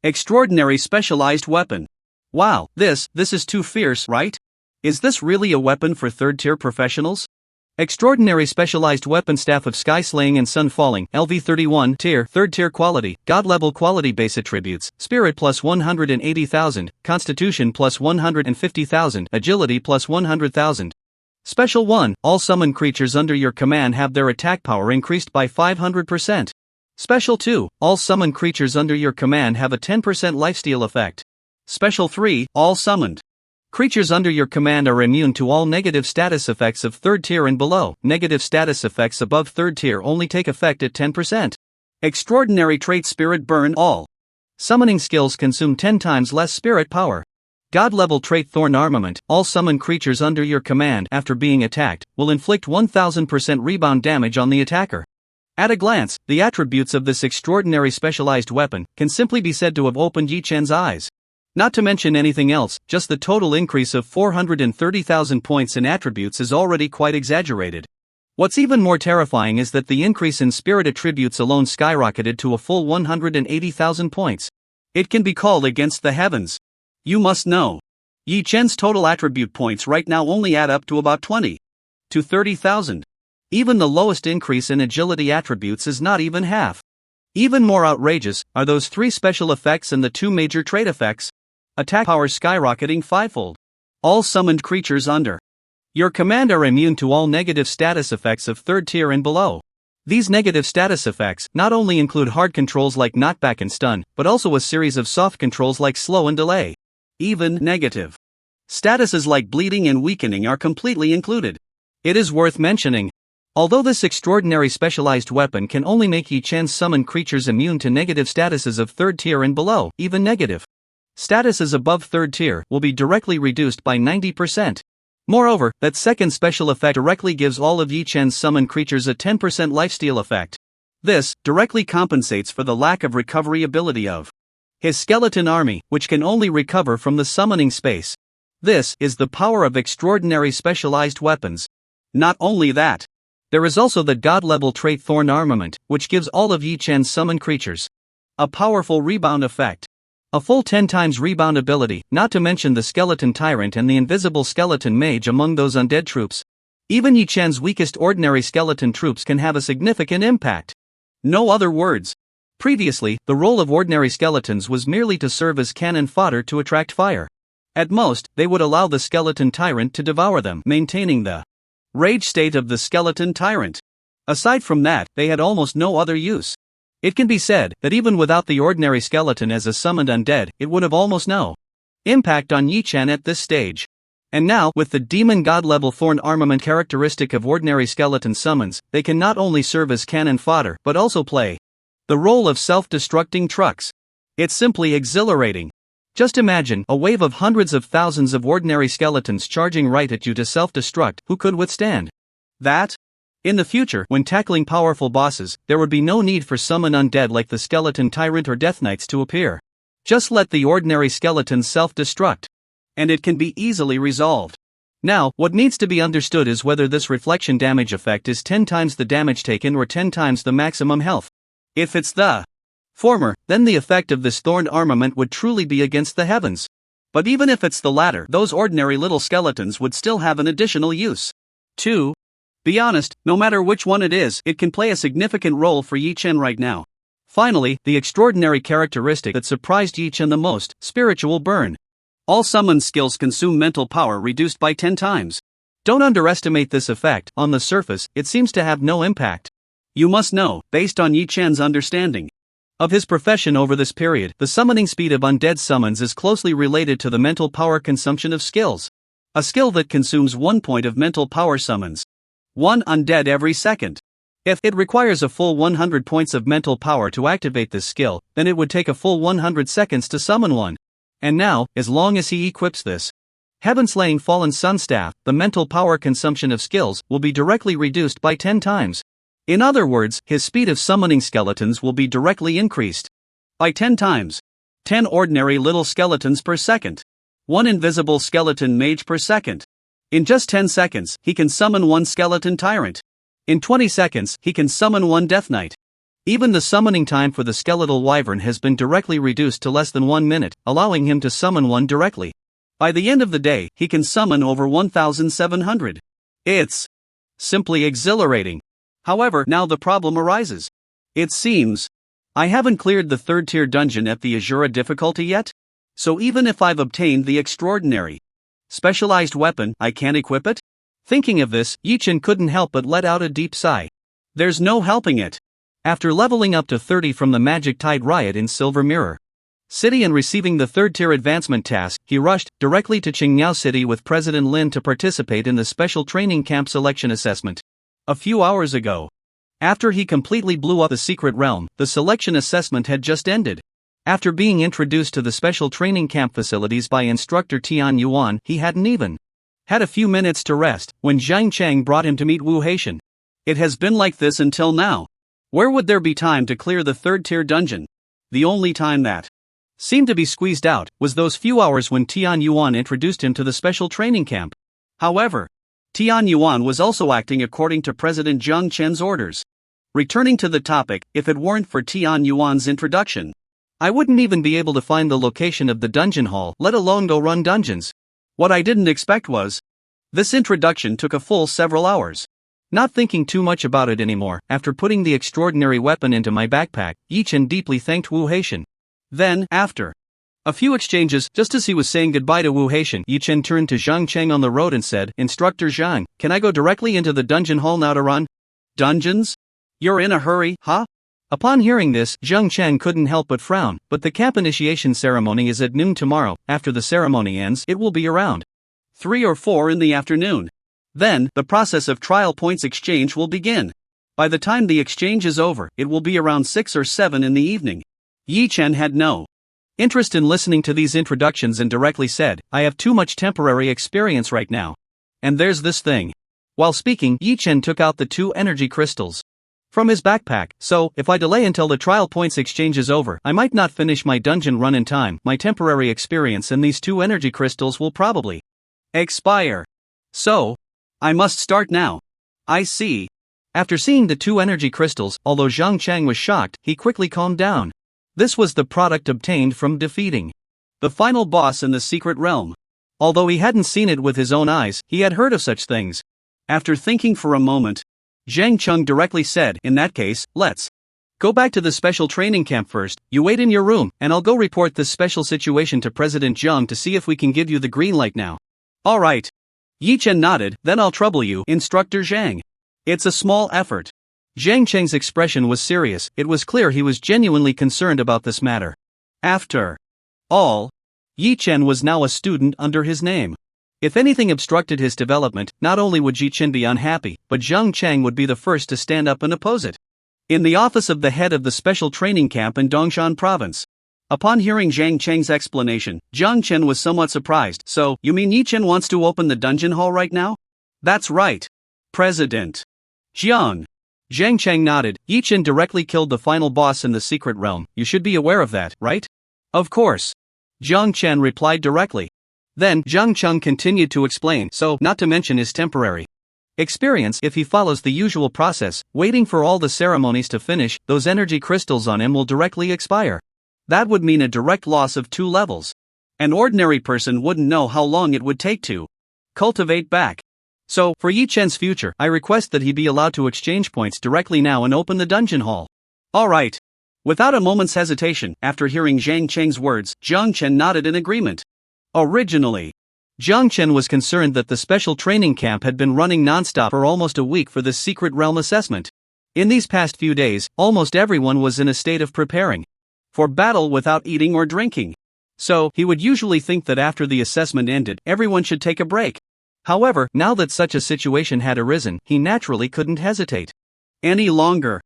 extraordinary specialized weapon. Wow, this is too fierce, right? Is this really a weapon for third-tier professionals? Extraordinary specialized weapon staff of sky slaying and sun falling, LV31 tier, third tier quality, god level quality base attributes, spirit plus 180,000, constitution plus 150,000, agility plus 100,000. Special 1, all summon creatures under your command have their attack power increased by 500%. Special 2, all summon creatures under your command have a 10% lifesteal effect. Special 3, all summoned creatures under your command are immune to all negative status effects of 3rd tier and below. Negative status effects above 3rd tier only take effect at 10%. Extraordinary trait Spirit Burn. All summoning skills consume 10 times less spirit power. God level trait Thorn Armament. All summon creatures under your command after being attacked will inflict 1000% rebound damage on the attacker. At a glance, the attributes of this extraordinary specialized weapon can simply be said to have opened Yi Chen's eyes. Not to mention anything else, just the total increase of 430,000 points in attributes is already quite exaggerated. What's even more terrifying is that the increase in spirit attributes alone skyrocketed to a full 180,000 points. It can be called against the heavens. You must know, Yi Chen's total attribute points right now only add up to about 20. to 30,000. Even the lowest increase in agility attributes is not even half. Even more outrageous are those 3 special effects and the 2 major trait effects. Attack power skyrocketing 5-fold. All summoned creatures under your command are immune to all negative status effects of 3rd tier and below. These negative status effects not only include hard controls like knockback and stun, but also a series of soft controls like slow and delay. Even negative statuses like bleeding and weakening are completely included. It is worth mentioning, although this extraordinary specialized weapon can only make Yi-Chan's summoned creatures immune to negative statuses of 3rd tier and below, even negative statuses above 3rd tier will be directly reduced by 90%. Moreover, that second special effect directly gives all of Yi-Chan's summoned creatures a 10% lifesteal effect. This directly compensates for the lack of recovery ability of his skeleton army, which can only recover from the summoning space. This is the power of extraordinary specialized weapons. Not only that, there is also the god-level trait Thorn Armament, which gives all of Yi-Chan's summoned creatures a powerful rebound effect. A full 10 times rebound ability, not to mention the Skeleton Tyrant and the Invisible Skeleton Mage among those undead troops. Even Yi-Chan's weakest ordinary skeleton troops can have a significant impact. No other words. Previously, the role of ordinary skeletons was merely to serve as cannon fodder to attract fire. At most, they would allow the Skeleton Tyrant to devour them, maintaining the rage state of the Skeleton Tyrant. Aside from that, they had almost no other use. It can be said that even without the ordinary skeleton as a summoned undead, it would have almost no impact on Yi-Chan at this stage. And now, with the demon god level Thorn Armament characteristic of ordinary skeleton summons, they can not only serve as cannon fodder but also play the role of self-destructing trucks. It's simply exhilarating. Just imagine a wave of hundreds of thousands of ordinary skeletons charging right at you to self-destruct. Who could withstand that? In the future, when tackling powerful bosses, there would be no need for summon undead like the Skeleton Tyrant or Death Knights to appear. Just let the ordinary skeletons self-destruct. And it can be easily resolved. Now, what needs to be understood is whether this reflection damage effect is 10 times the damage taken or 10 times the maximum health. If it's the former, then the effect of this Thorn Armament would truly be against the heavens. But even if it's the latter, those ordinary little skeletons would still have an additional use. 2. Be honest, no matter which one it is, it can play a significant role for Yi-Chen right now. Finally, the extraordinary characteristic that surprised Yi-Chen the most, Spiritual Burn. All summoned skills consume mental power reduced by 10 times. Don't underestimate this effect. On the surface, it seems to have no impact. You must know, based on Yi-Chan's understanding of his profession over this period, the summoning speed of undead summons is closely related to the mental power consumption of skills. A skill that consumes 1 point of mental power summons 1 undead every second. If it requires a full 100 points of mental power to activate this skill, then it would take a full 100 seconds to summon one. And now, as long as he equips this Heaven-Slaying Fallen Sun Staff, the mental power consumption of skills will be directly reduced by 10 times. In other words, his speed of summoning skeletons will be directly increased by 10 times. 10 ordinary little skeletons per second. 1 invisible skeleton mage per second. In just 10 seconds, he can summon 1 Skeleton Tyrant. In 20 seconds, he can summon 1 Death Knight. Even the summoning time for the Skeletal Wyvern has been directly reduced to less than 1 minute, allowing him to summon one directly. By the end of the day, he can summon over 1,700. It's simply exhilarating. However, now the problem arises. It seems I haven't cleared the 3rd tier dungeon at the Azura difficulty yet. So even if I've obtained the extraordinary specialized weapon, I can't equip it? Thinking of this, Yi-Chen couldn't help but let out a deep sigh. There's no helping it. After leveling up to 30 from the Magic Tide Riot in Silver Mirror City and receiving the 3rd tier advancement task, he rushed directly to Qingmiao City with President Lin to participate in the special training camp selection assessment. A few hours ago, after he completely blew up the secret realm, the selection assessment had just ended. After being introduced to the special training camp facilities by instructor Tian Yuan, he hadn't even had a few minutes to rest when Zhang Cheng brought him to meet Wu Haitian. It has been like this until now. Where would there be time to clear the 3rd tier dungeon? The only time that seemed to be squeezed out was those few hours when Tian Yuan introduced him to the special training camp. However, Tian Yuan was also acting according to President Zhang Chen's orders. Returning to the topic, if it weren't for Tian Yuan's introduction, I wouldn't even be able to find the location of the dungeon hall, let alone go run dungeons. What I didn't expect was This introduction took a full several hours. Not thinking too much about it anymore, after putting the extraordinary weapon into my backpack, Yi Chen deeply thanked Wu Haitian. Then, after a few exchanges, just as he was saying goodbye to Wu Haitian, Yi Chen turned to Zhang Cheng on the road and said, "Instructor Zhang, can I go directly into the dungeon hall now to run?" "Dungeons? You're in a hurry, huh?" Upon hearing this, Zhang Cheng couldn't help but frown, but the camp initiation ceremony is at noon tomorrow. After the ceremony ends, it will be around 3 or 4 in the afternoon. Then, the process of trial points exchange will begin. By the time the exchange is over, it will be around 6 or 7 in the evening. Yi Chen had no interest in listening to these introductions and directly said, "I have too much temporary experience right now. And there's this thing." While speaking, Yi Chen took out the 2 energy crystals from his backpack. "So, if I delay until the trial points exchange is over, I might not finish my dungeon run in time. My temporary experience and these 2 energy crystals will probably expire. So, I must start now." "I see." After seeing the 2 energy crystals, although Zhang Cheng was shocked, he quickly calmed down. This was the product obtained from defeating the final boss in the secret realm. Although he hadn't seen it with his own eyes, he had heard of such things. After thinking for a moment, Zhang Cheng directly said, "In that case, let's go back to the special training camp first. You wait in your room, and I'll go report this special situation to President Zhang to see if we can give you the green light now." "All right." Yi Chen nodded, "Then I'll trouble you, Instructor Zhang. It's a small effort." Zhang Cheng's expression was serious. It was clear he was genuinely concerned about this matter. After all, Yi Chen was now a student under his name. If anything obstructed his development, not only would Yi Chen be unhappy, but Zhang Cheng would be the first to stand up and oppose it. In the office of the head of the special training camp in Dongshan province. Upon hearing Zhang Cheng's explanation, Zhang Chen was somewhat surprised. "So, you mean Yi Chen wants to open the dungeon hall right now?" "That's right. President Jiang." Zhang Cheng nodded. "Yi Chen directly killed the final boss in the secret realm. You should be aware of that, right?" "Of course." Zhang Chen replied directly. Then, Zhang Cheng continued to explain, "So, not to mention his temporary experience, if he follows the usual process, waiting for all the ceremonies to finish, those energy crystals on him will directly expire. That would mean a direct loss of 2 levels. An ordinary person wouldn't know how long it would take to cultivate back. So, for Yi Chen's future, I request that he be allowed to exchange points directly now and open the dungeon hall." "All right." Without a moment's hesitation, after hearing Zhang Cheng's words, Zhang Chen nodded in agreement. Originally, Zhang Chen was concerned that the special training camp had been running non-stop for almost a week for this secret realm assessment. In these past few days, almost everyone was in a state of preparing for battle without eating or drinking. So, he would usually think that after the assessment ended, everyone should take a break. However, now that such a situation had arisen, he naturally couldn't hesitate any longer.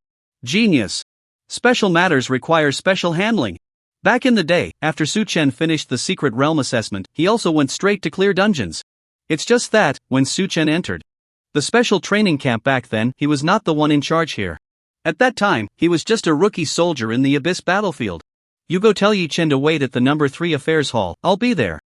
Genius. Special matters require special handling. Back in the day, after Su Chen finished the secret realm assessment, he also went straight to clear dungeons. It's just that, when Su Chen entered the special training camp back then, he was not the one in charge here. At that time, he was just a rookie soldier in the Abyss battlefield. "You go tell Yi Chen to wait at the number 3 affairs hall, I'll be there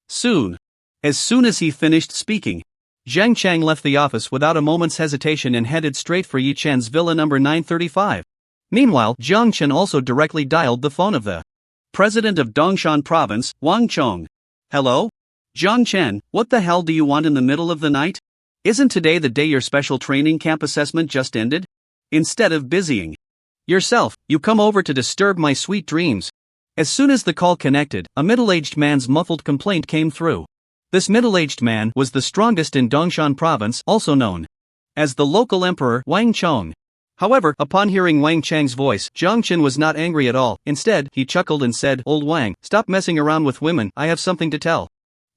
soon." As soon as he finished speaking, Zhang Cheng left the office without a moment's hesitation and headed straight for Yi Chen's villa number 935. Meanwhile, Zhang Chen also directly dialed the phone of the president of Dongshan province, Wang Chong. "Hello? Zhang Chen, what the hell do you want in the middle of the night? Isn't today the day your special training camp assessment just ended? Instead of busying yourself, you come over to disturb my sweet dreams." As soon as the call connected, a middle-aged man's muffled complaint came through. This middle-aged man was the strongest in Dongshan province, also known as the local emperor, Wang Chong. However, upon hearing Wang Chang's voice, Zhang Chen was not angry at all. Instead, he chuckled and said, "Old Wang, stop messing around with women, I have something to tell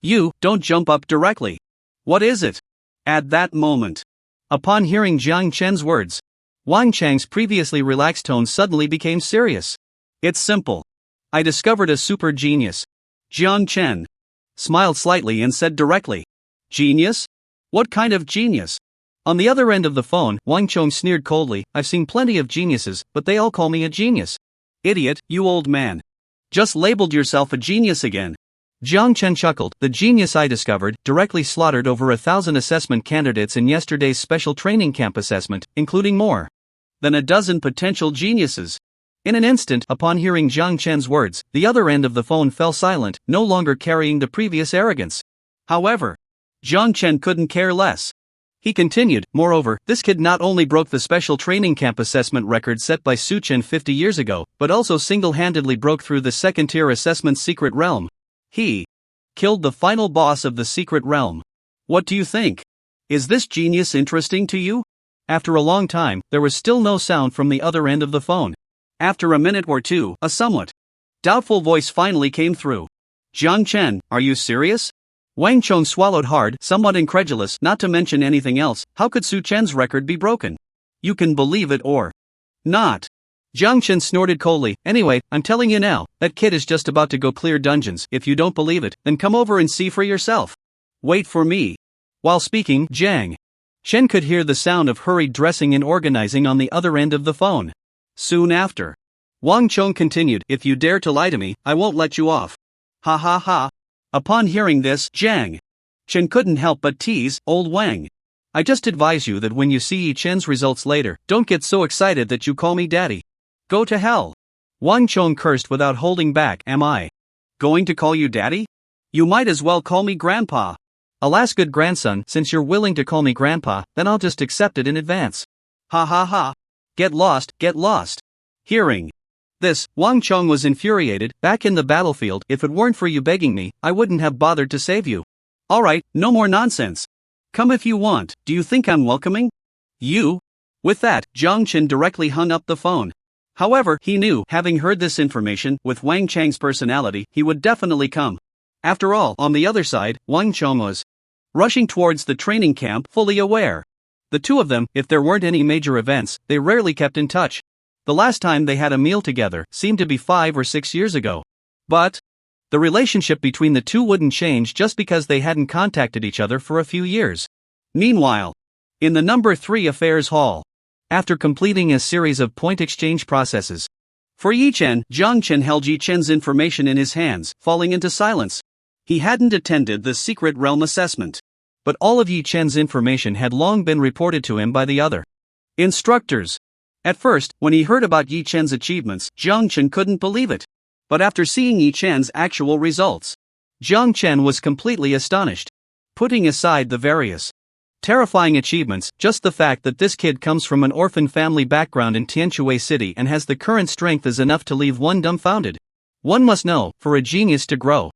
you. Don't jump up directly." "What is it?" At that moment, upon hearing Zhang Chen's words, Wang Chang's previously relaxed tone suddenly became serious. "It's simple. I discovered a super genius." Zhang Chen smiled slightly and said directly, "Genius? What kind of genius?" On the other end of the phone, Wang Chong sneered coldly, "I've seen plenty of geniuses, but they all call me a genius." "Idiot, you old man. Just labeled yourself a genius again." Zhang Chen chuckled. "The genius I discovered directly slaughtered over 1,000 assessment candidates in yesterday's special training camp assessment, including more than a dozen potential geniuses." In an instant, upon hearing Zhang Chen's words, the other end of the phone fell silent, no longer carrying the previous arrogance. However, Jiang Chen couldn't care less. He continued, moreover, this kid not only broke the special training camp assessment record set by Su Chen 50 years ago, but also single-handedly broke through the second-tier assessment's secret realm. He killed the final boss of the secret realm. What do you think? Is this genius interesting to you? After a long time, there was still no sound from the other end of the phone. After a minute or two, a somewhat doubtful voice finally came through. Jiang Chen, are you serious? Wang Chong swallowed hard, somewhat incredulous. Not to mention anything else, how could Su Chen's record be broken? You can believe it or not. Jiang Chen snorted coldly. Anyway, I'm telling you now, that kid is just about to go clear dungeons. If you don't believe it, then come over and see for yourself. Wait for me. While speaking, Jiang Chen could hear the sound of hurried dressing and organizing on the other end of the phone. Soon after, Wang Chong continued, if you dare to lie to me, I won't let you off. Ha ha ha. Upon hearing this, Jiang Chen couldn't help but tease, old Wang. I just advise you that when you see Yi Chen's results later, don't get so excited that you call me daddy. Go to hell. Wang Chong cursed without holding back. Am I going to call you daddy? You might as well call me grandpa. Alas, good grandson, since you're willing to call me grandpa, then I'll just accept it in advance. Ha ha ha. Get lost, get lost. Hearing this, Wang Chong was infuriated. Back in the battlefield, if it weren't for you begging me, I wouldn't have bothered to save you. Alright, no more nonsense. Come if you want. Do you think I'm welcoming you? With that, Jiang Chen directly hung up the phone. However, he knew, having heard this information, with Wang Chang's personality, he would definitely come. After all, on the other side, Wang Chong was rushing towards the training camp, fully aware. The two of them, if there weren't any major events, they rarely kept in touch. The last time they had a meal together seemed to be 5 or 6 years ago. But the relationship between the two wouldn't change just because they hadn't contacted each other for a few years. Meanwhile, in the number 3 affairs hall, after completing a series of point exchange processes for Yi Chen, Jiang Chen held Yi Chen's information in his hands, falling into silence. He hadn't attended the secret realm assessment, but all of Yi Chen's information had long been reported to him by the other instructors. At first, when he heard about Yi Chen's achievements, Jiang Chen couldn't believe it. But after seeing Yi Chen's actual results, Jiang Chen was completely astonished. Putting aside the various terrifying achievements, just the fact that this kid comes from an orphan family background in Tianshui City and has the current strength is enough to leave one dumbfounded. One must know, for a genius to grow,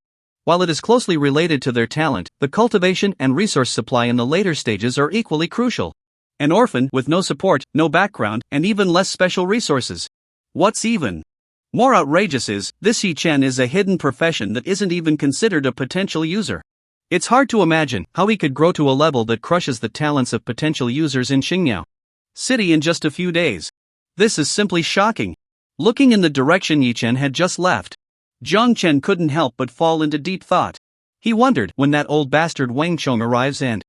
while it is closely related to their talent, the cultivation and resource supply in the later stages are equally crucial. An orphan with no support, no background, and even less special resources. What's even more outrageous is, this Yi Chen is a hidden profession that isn't even considered a potential user. It's hard to imagine how he could grow to a level that crushes the talents of potential users in Xingniao City in just a few days. This is simply shocking. Looking in the direction Yi Chen had just left, Jiang Chen couldn't help but fall into deep thought. He wondered, when that old bastard Wang Chong arrives and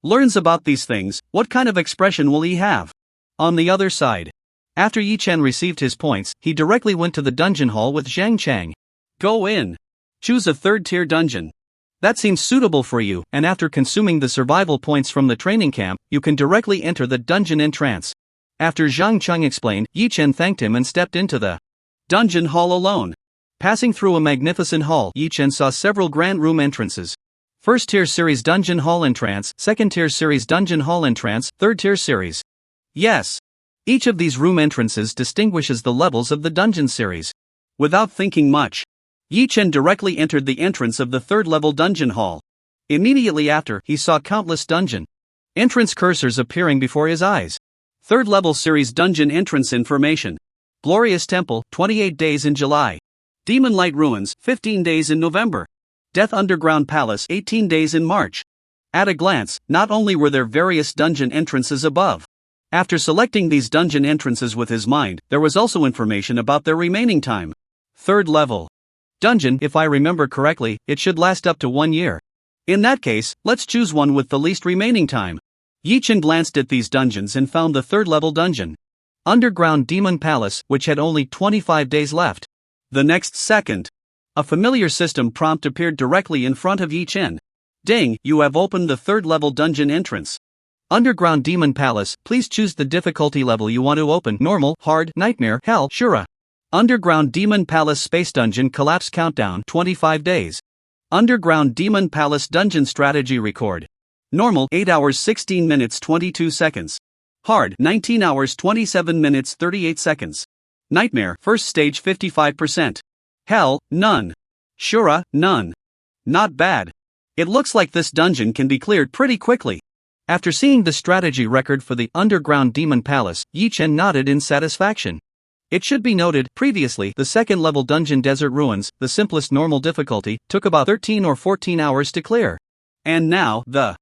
learns about these things, what kind of expression will he have? On the other side, after Yi Chen received his points, he directly went to the dungeon hall with Zhang Chang. Go in. Choose a 3rd-tier dungeon that seems suitable for you, and after consuming the survival points from the training camp, you can directly enter the dungeon entrance. After Zhang Chang explained, Yi Chen thanked him and stepped into the dungeon hall alone. Passing through a magnificent hall, Yi Chen saw several grand room entrances. 1st-tier series dungeon hall entrance, 2nd-tier series dungeon hall entrance, 3rd-tier series. Yes. Each of these room entrances distinguishes the levels of the dungeon series. Without thinking much, Yi Chen directly entered the entrance of the 3rd-level dungeon hall. Immediately after, he saw countless dungeon entrance cursors appearing before his eyes. 3rd-level series dungeon entrance information. Glorious Temple, 28 days in July. Demon Light Ruins, 15 days in November. Death Underground Palace, 18 days in March. At a glance, not only were there various dungeon entrances above. After selecting these dungeon entrances with his mind, there was also information about their remaining time. 3rd level dungeon, if I remember correctly, it should last up to 1 year. In that case, let's choose one with the least remaining time. Yi Chen glanced at these dungeons and found the 3rd-level dungeon, Underground Demon Palace, which had only 25 days left. The next second, a familiar system prompt appeared directly in front of Yi Chen. Ding, you have opened the 3rd-level dungeon entrance. Underground Demon Palace, please choose the difficulty level you want to open: normal, hard, nightmare, hell, Shura. Underground Demon Palace Space Dungeon Collapse Countdown, 25 days. Underground Demon Palace Dungeon Strategy Record. Normal 8 hours 16 minutes 22 seconds. Hard 19 hours 27 minutes 38 seconds. Nightmare first stage 55%. Hell, none. Shura, none. Not bad. It looks like this dungeon can be cleared pretty quickly. After seeing the strategy record for the Underground Demon Palace, Yi Chen nodded in satisfaction. It should be noted, previously, the second level dungeon Desert Ruins, the simplest normal difficulty, took about 13 or 14 hours to clear. And now, the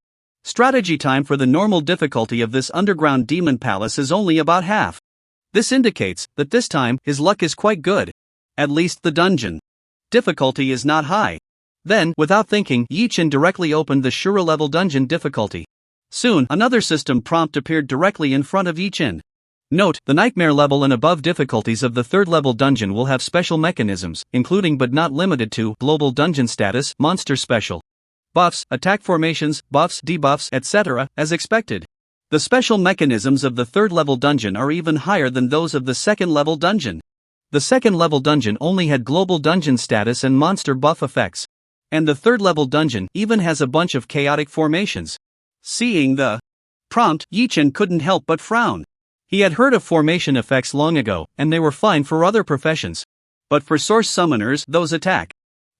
strategy time for the normal difficulty of this Underground Demon Palace is only about half. This indicates that this time, his luck is quite good. At least the dungeon difficulty is not high. Then, without thinking, Yi Chen directly opened the Shura level dungeon difficulty. Soon, another system prompt appeared directly in front of Yi Chen. Note, the Nightmare level and above difficulties of the third level dungeon will have special mechanisms, including but not limited to global dungeon status, monster special buffs, attack formations, buffs, debuffs, etc., as expected. The special mechanisms of the third level dungeon are even higher than those of the second level dungeon. The second level dungeon only had global dungeon status and monster buff effects. And the third level dungeon even has a bunch of chaotic formations. Seeing the prompt, Yi Chen couldn't help but frown. He had heard of formation effects long ago, and they were fine for other professions. But for source summoners, those attack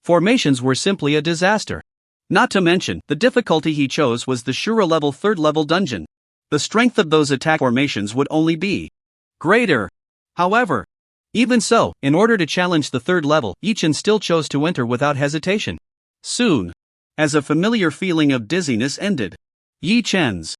formations were simply a disaster. Not to mention, the difficulty he chose was the Shura level third level dungeon. The strength of those attack formations would only be greater. However, even so, in order to challenge the third level, Yi Chen still chose to enter without hesitation. Soon, as a familiar feeling of dizziness ended, Yi Chen's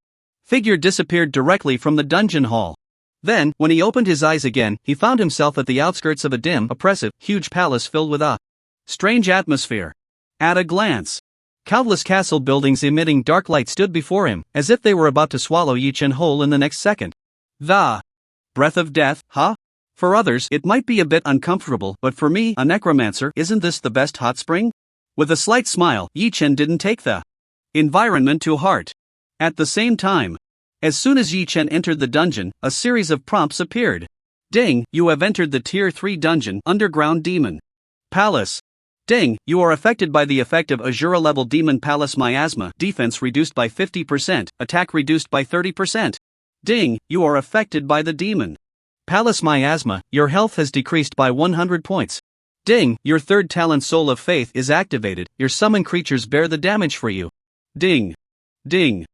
figure disappeared directly from the dungeon hall. Then, when he opened his eyes again, he found himself at the outskirts of a dim, oppressive, huge palace filled with a strange atmosphere. At a glance, countless castle buildings emitting dark light stood before him, as if they were about to swallow Yi Chen whole in the next second. The breath of death, huh? For others, it might be a bit uncomfortable, but for me, a necromancer, isn't this the best hot spring? With a slight smile, Yi Chen didn't take the environment to heart. At the same time, as soon as Yi Chen entered the dungeon, a series of prompts appeared. Ding, you have entered the Tier 3 dungeon, Underground Demon Palace. Ding, you are affected by the effect of Azura level Demon Palace Miasma, defense reduced by 50%, attack reduced by 30%. Ding, you are affected by the Demon Palace Miasma, your health has decreased by 100 points. Ding, your third talent Soul of Faith is activated, your summoned creatures bear the damage for you. Ding. Ding.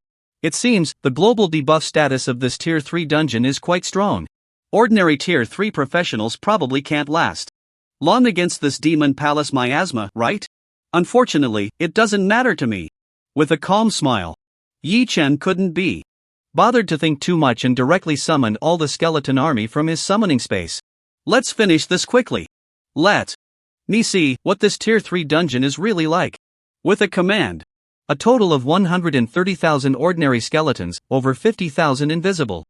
It seems, the global debuff status of this Tier 3 dungeon is quite strong. Ordinary Tier 3 professionals probably can't last long against this Demon Palace Miasma, right? Unfortunately, it doesn't matter to me. With a calm smile, Yi Chen couldn't be bothered to think too much and directly summoned all the skeleton army from his summoning space. Let's finish this quickly. Let me see what this Tier 3 dungeon is really like. With a command, a total of 130,000 ordinary skeletons, over 50,000 invisible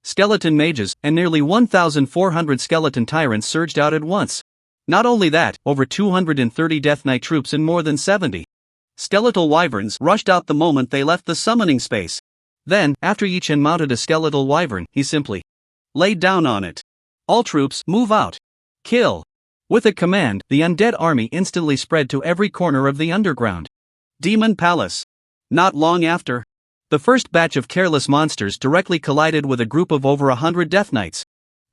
skeleton mages, and nearly 1,400 skeleton tyrants surged out at once. Not only that, over 230 Death Knight troops and more than 70 skeletal wyverns rushed out the moment they left the summoning space. Then, after Yi Chen mounted a skeletal wyvern, he simply laid down on it. All troops, move out. Kill. With a command, the undead army instantly spread to every corner of the underground Demon Palace. Not long after, the first batch of careless monsters directly collided with a group of over 100 Death Knights.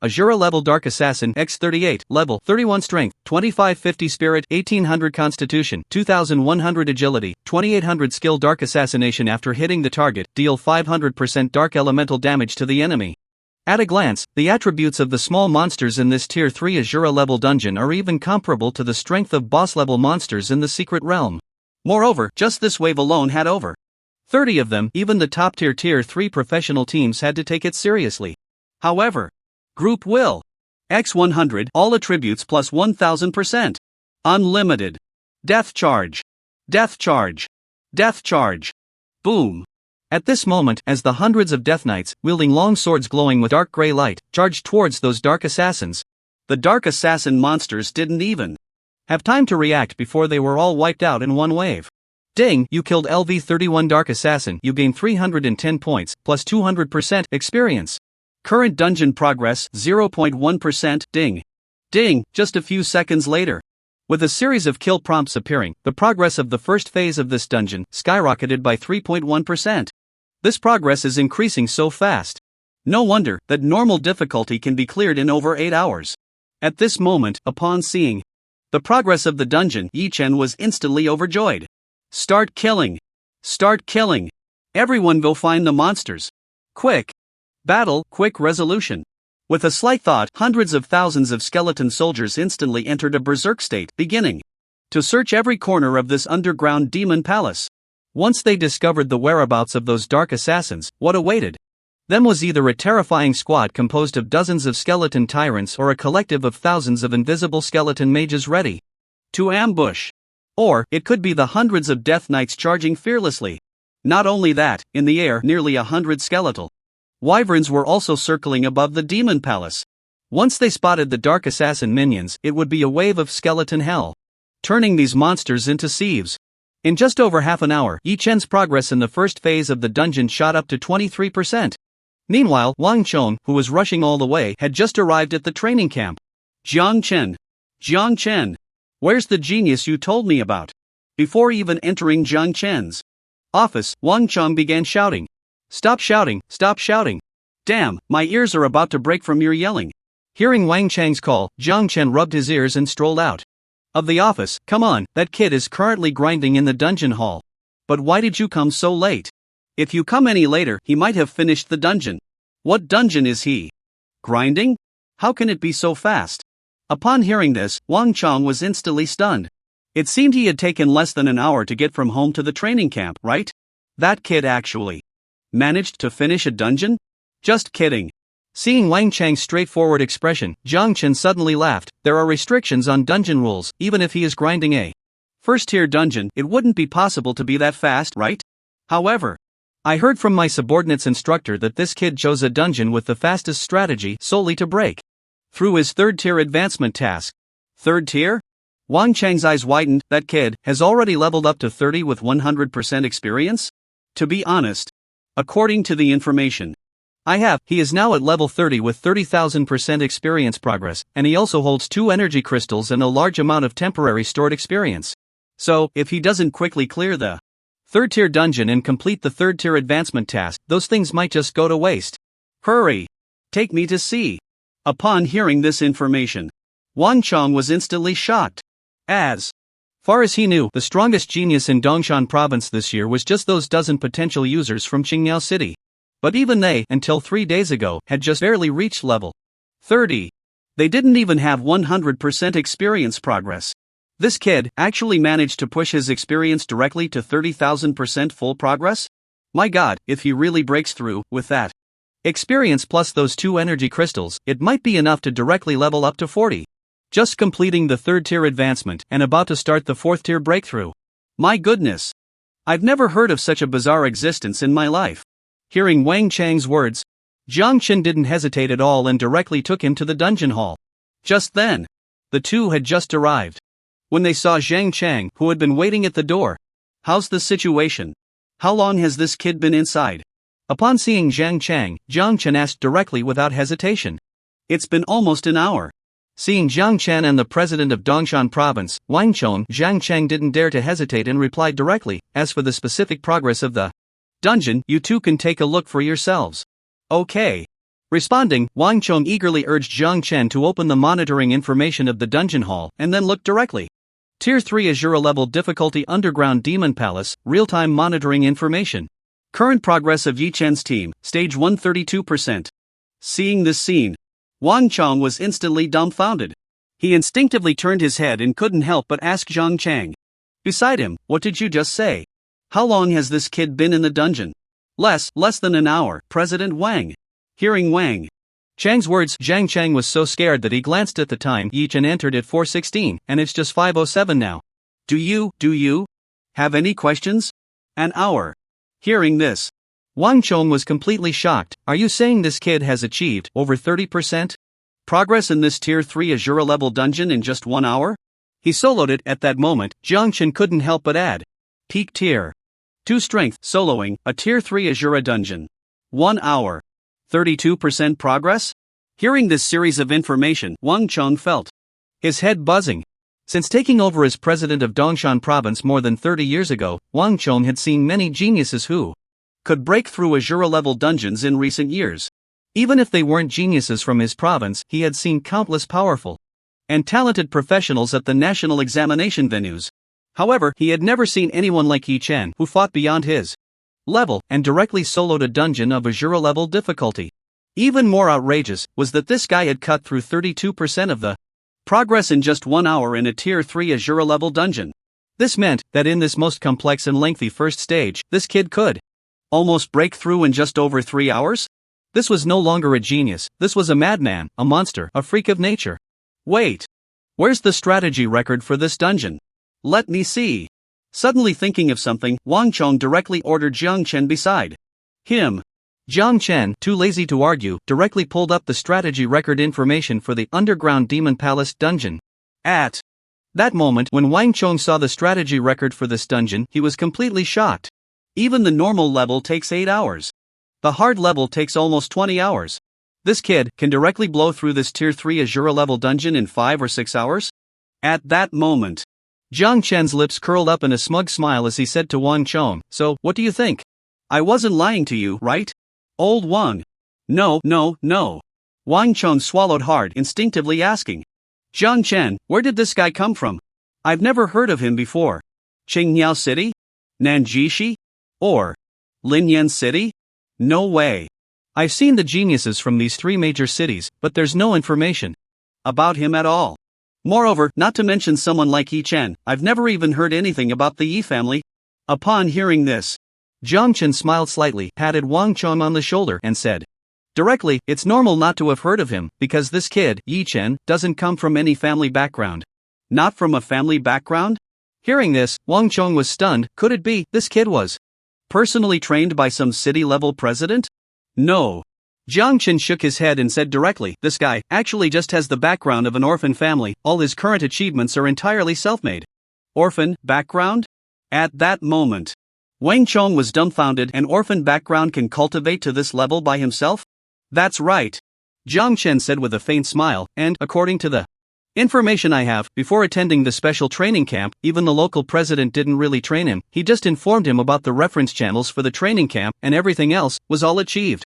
Azura level Dark Assassin X38, level 31 strength, 2550 spirit, 1800 constitution, 2100 agility, 2800 skill. Dark Assassination. After hitting the target, deal 500% dark elemental damage to the enemy. At a glance, the attributes of the small monsters in this Tier 3 Azura level dungeon are even comparable to the strength of boss level monsters in the Secret Realm. Moreover, just this wave alone had over 30 of them. Even the top tier Tier 3 professional teams had to take it seriously. However, Group Will X100, all attributes plus 1000%. Unlimited. Death charge. Death charge. Death charge. Boom. At this moment, as the hundreds of Death Knights, wielding long swords glowing with dark grey light, charged towards those Dark Assassins, the Dark Assassin monsters didn't even have time to react before they were all wiped out in one wave. Ding, you killed LV31 Dark Assassin. You gain 310 points, plus 200% experience. Current dungeon progress, 0.1%. Ding. Ding, just a few seconds later, With a series of kill prompts appearing, the progress of the first phase of this dungeon skyrocketed by 3.1%. This progress is increasing so fast. No wonder that normal difficulty can be cleared in over 8 hours. At this moment, upon seeing the progress of the dungeon, Yi-Chen was instantly overjoyed. Start killing! Start killing! Everyone go find the monsters! Quick! Battle, quick resolution! With a slight thought, hundreds of thousands of skeleton soldiers instantly entered a berserk state, beginning to search every corner of this underground demon palace. Once they discovered the whereabouts of those dark assassins, what awaited them was either a terrifying squad composed of dozens of skeleton tyrants or a collective of thousands of invisible skeleton mages ready to ambush. Or, it could be the hundreds of death knights charging fearlessly. Not only that, in the air, nearly 100 skeletal wyverns were also circling above the demon palace. Once they spotted the dark assassin minions, it would be a wave of skeleton hell, turning these monsters into sieves. In just over half an hour, Yi-Chen's progress in the first phase of the dungeon shot up to 23%. Meanwhile, Wang Chong, who was rushing all the way, had just arrived at the training camp. Jiang Chen, where's the genius you told me about? Before even entering Jiang Chen's office, Wang Chong began shouting. Stop shouting, stop shouting. Damn, my ears are about to break from your yelling. Hearing Wang Chang's call, Jiang Chen rubbed his ears and strolled out of the office. Come on, that kid is currently grinding in the dungeon hall. But why did you come so late? If you come any later, he might have finished the dungeon. What dungeon is he grinding? How can it be so fast? Upon hearing this, Wang Chong was instantly stunned. It seemed he had taken less than an hour to get from home to the training camp, right? That kid actually managed to finish a dungeon? Just kidding. Seeing Wang Chang's straightforward expression, Jiang Chen suddenly laughed. There are restrictions on dungeon rules. Even if he is grinding a first-tier dungeon, it wouldn't be possible to be that fast, right? However, I heard from my subordinate's instructor that this kid chose a dungeon with the fastest strategy solely to break through his third-tier advancement task. Third tier? Wang Chang's eyes widened. That kid has already leveled up to 30 with 100% experience? To be honest, according to the information I have, he is now at level 30 with 30,000% experience progress, and he also holds 2 energy crystals and a large amount of temporary stored experience. So, if he doesn't quickly clear the third-tier dungeon and complete the third-tier advancement task, those things might just go to waste. Hurry! Take me to see. Upon hearing this information, Wang Chong was instantly shocked. As far as he knew, the strongest genius in Dongshan province this year was just those dozen potential users from Qingyao City. But even they, until 3 days ago, had just barely reached level 30. They didn't even have 100% experience progress. This kid actually managed to push his experience directly to 30,000% full progress? My god, if he really breaks through with that experience plus those 2 energy crystals, it might be enough to directly level up to 40. Just completing the third-tier advancement and about to start the fourth-tier breakthrough. My goodness! I've never heard of such a bizarre existence in my life. Hearing Wang Chang's words, Jiang Chen didn't hesitate at all and directly took him to the dungeon hall. Just then, the two had just arrived. When they saw Zhang Chang, who had been waiting at the door. How's the situation? How long has this kid been inside? Upon seeing Zhang Chang, Jiang Chen asked directly without hesitation. It's been almost an hour. Seeing Jiang Chen and the president of Dongshan province, Wang Chong, Zhang Chang didn't dare to hesitate and replied directly. As for the specific progress of the dungeon, you two can take a look for yourselves. Okay. Responding, Wang Chong eagerly urged Zhang Chen to open the monitoring information of the dungeon hall and then look directly. Tier 3 Azura level difficulty underground demon palace, real-time monitoring information. Current progress of Yi Chen's team, stage 132%. Seeing this scene, Wang Chong was instantly dumbfounded. He instinctively turned his head and couldn't help but ask Zhang Chang. Beside him, what did you just say? How long has this kid been in the dungeon? Less than an hour, President Wang. Hearing Wang Chang's words, Zhang Chang was so scared that he glanced at the time. Yi Chen entered at 4:16, and it's just 5:07 now. Do you have any questions? An hour. Hearing this, Wang Chong was completely shocked. Are you saying this kid has achieved over 30% progress in this tier 3 Azura level dungeon in just 1 hour? He soloed it. At that moment, Jiang Chen couldn't help but add. Peak tier 2 strength, soloing, a tier 3 Azura dungeon. 1 hour. 32% progress? Hearing this series of information, Wang Chong felt his head buzzing. Since taking over as president of Dongshan province more than 30 years ago, Wang Chong had seen many geniuses who could break through Azura-level dungeons in recent years. Even if they weren't geniuses from his province, he had seen countless powerful and talented professionals at the national examination venues. However, he had never seen anyone like Yi Chen who fought beyond his level and directly soloed a dungeon of Azura-level difficulty. Even more outrageous was that this guy had cut through 32% of the progress in just 1 hour in a Tier 3 Azura-level dungeon. This meant that in this most complex and lengthy first stage, this kid could almost break through in just over 3 hours? This was no longer a genius, this was a madman, a monster, a freak of nature. Wait. Where's the strategy record for this dungeon? Let me see. Suddenly thinking of something, Wang Chong directly ordered Jiang Chen beside him. Jiang Chen, too lazy to argue, directly pulled up the strategy record information for the Underground Demon Palace dungeon. At that moment, when Wang Chong saw the strategy record for this dungeon, he was completely shocked. Even the normal level takes 8 hours. The hard level takes almost 20 hours. This kid can directly blow through this Tier 3 Azura level dungeon in 5 or 6 hours? At that moment, Jiang Chen's lips curled up in a smug smile as he said to Wang Chong, "So, what do you think? I wasn't lying to you, right? Old Wang." No. Wang Chong swallowed hard, instinctively asking, "Jiang Chen, where did this guy come from? I've never heard of him before. Qingyao City? Nanjishi? Or Linyan City? No way. I've seen the geniuses from these 3 major cities, but there's no information about him at all. Moreover, not to mention someone like Yi Chen, I've never even heard anything about the Yi family." Upon hearing this, Jiang Chen smiled slightly, patted Wang Chong on the shoulder, and said directly, "It's normal not to have heard of him, because this kid, Yi Chen, doesn't come from any family background." Not from a family background? Hearing this, Wang Chong was stunned. Could it be this kid was personally trained by some city-level president? No. Jiang Chen shook his head and said directly, "This guy actually just has the background of an orphan family. All his current achievements are entirely self-made." Orphan background? At that moment, Wang Chong was dumbfounded. An orphan background can cultivate to this level by himself? That's right. Jiang Chen said with a faint smile, "And, according to the information I have, before attending the special training camp, even the local president didn't really train him. He just informed him about the reference channels for the training camp, and everything else was all achieved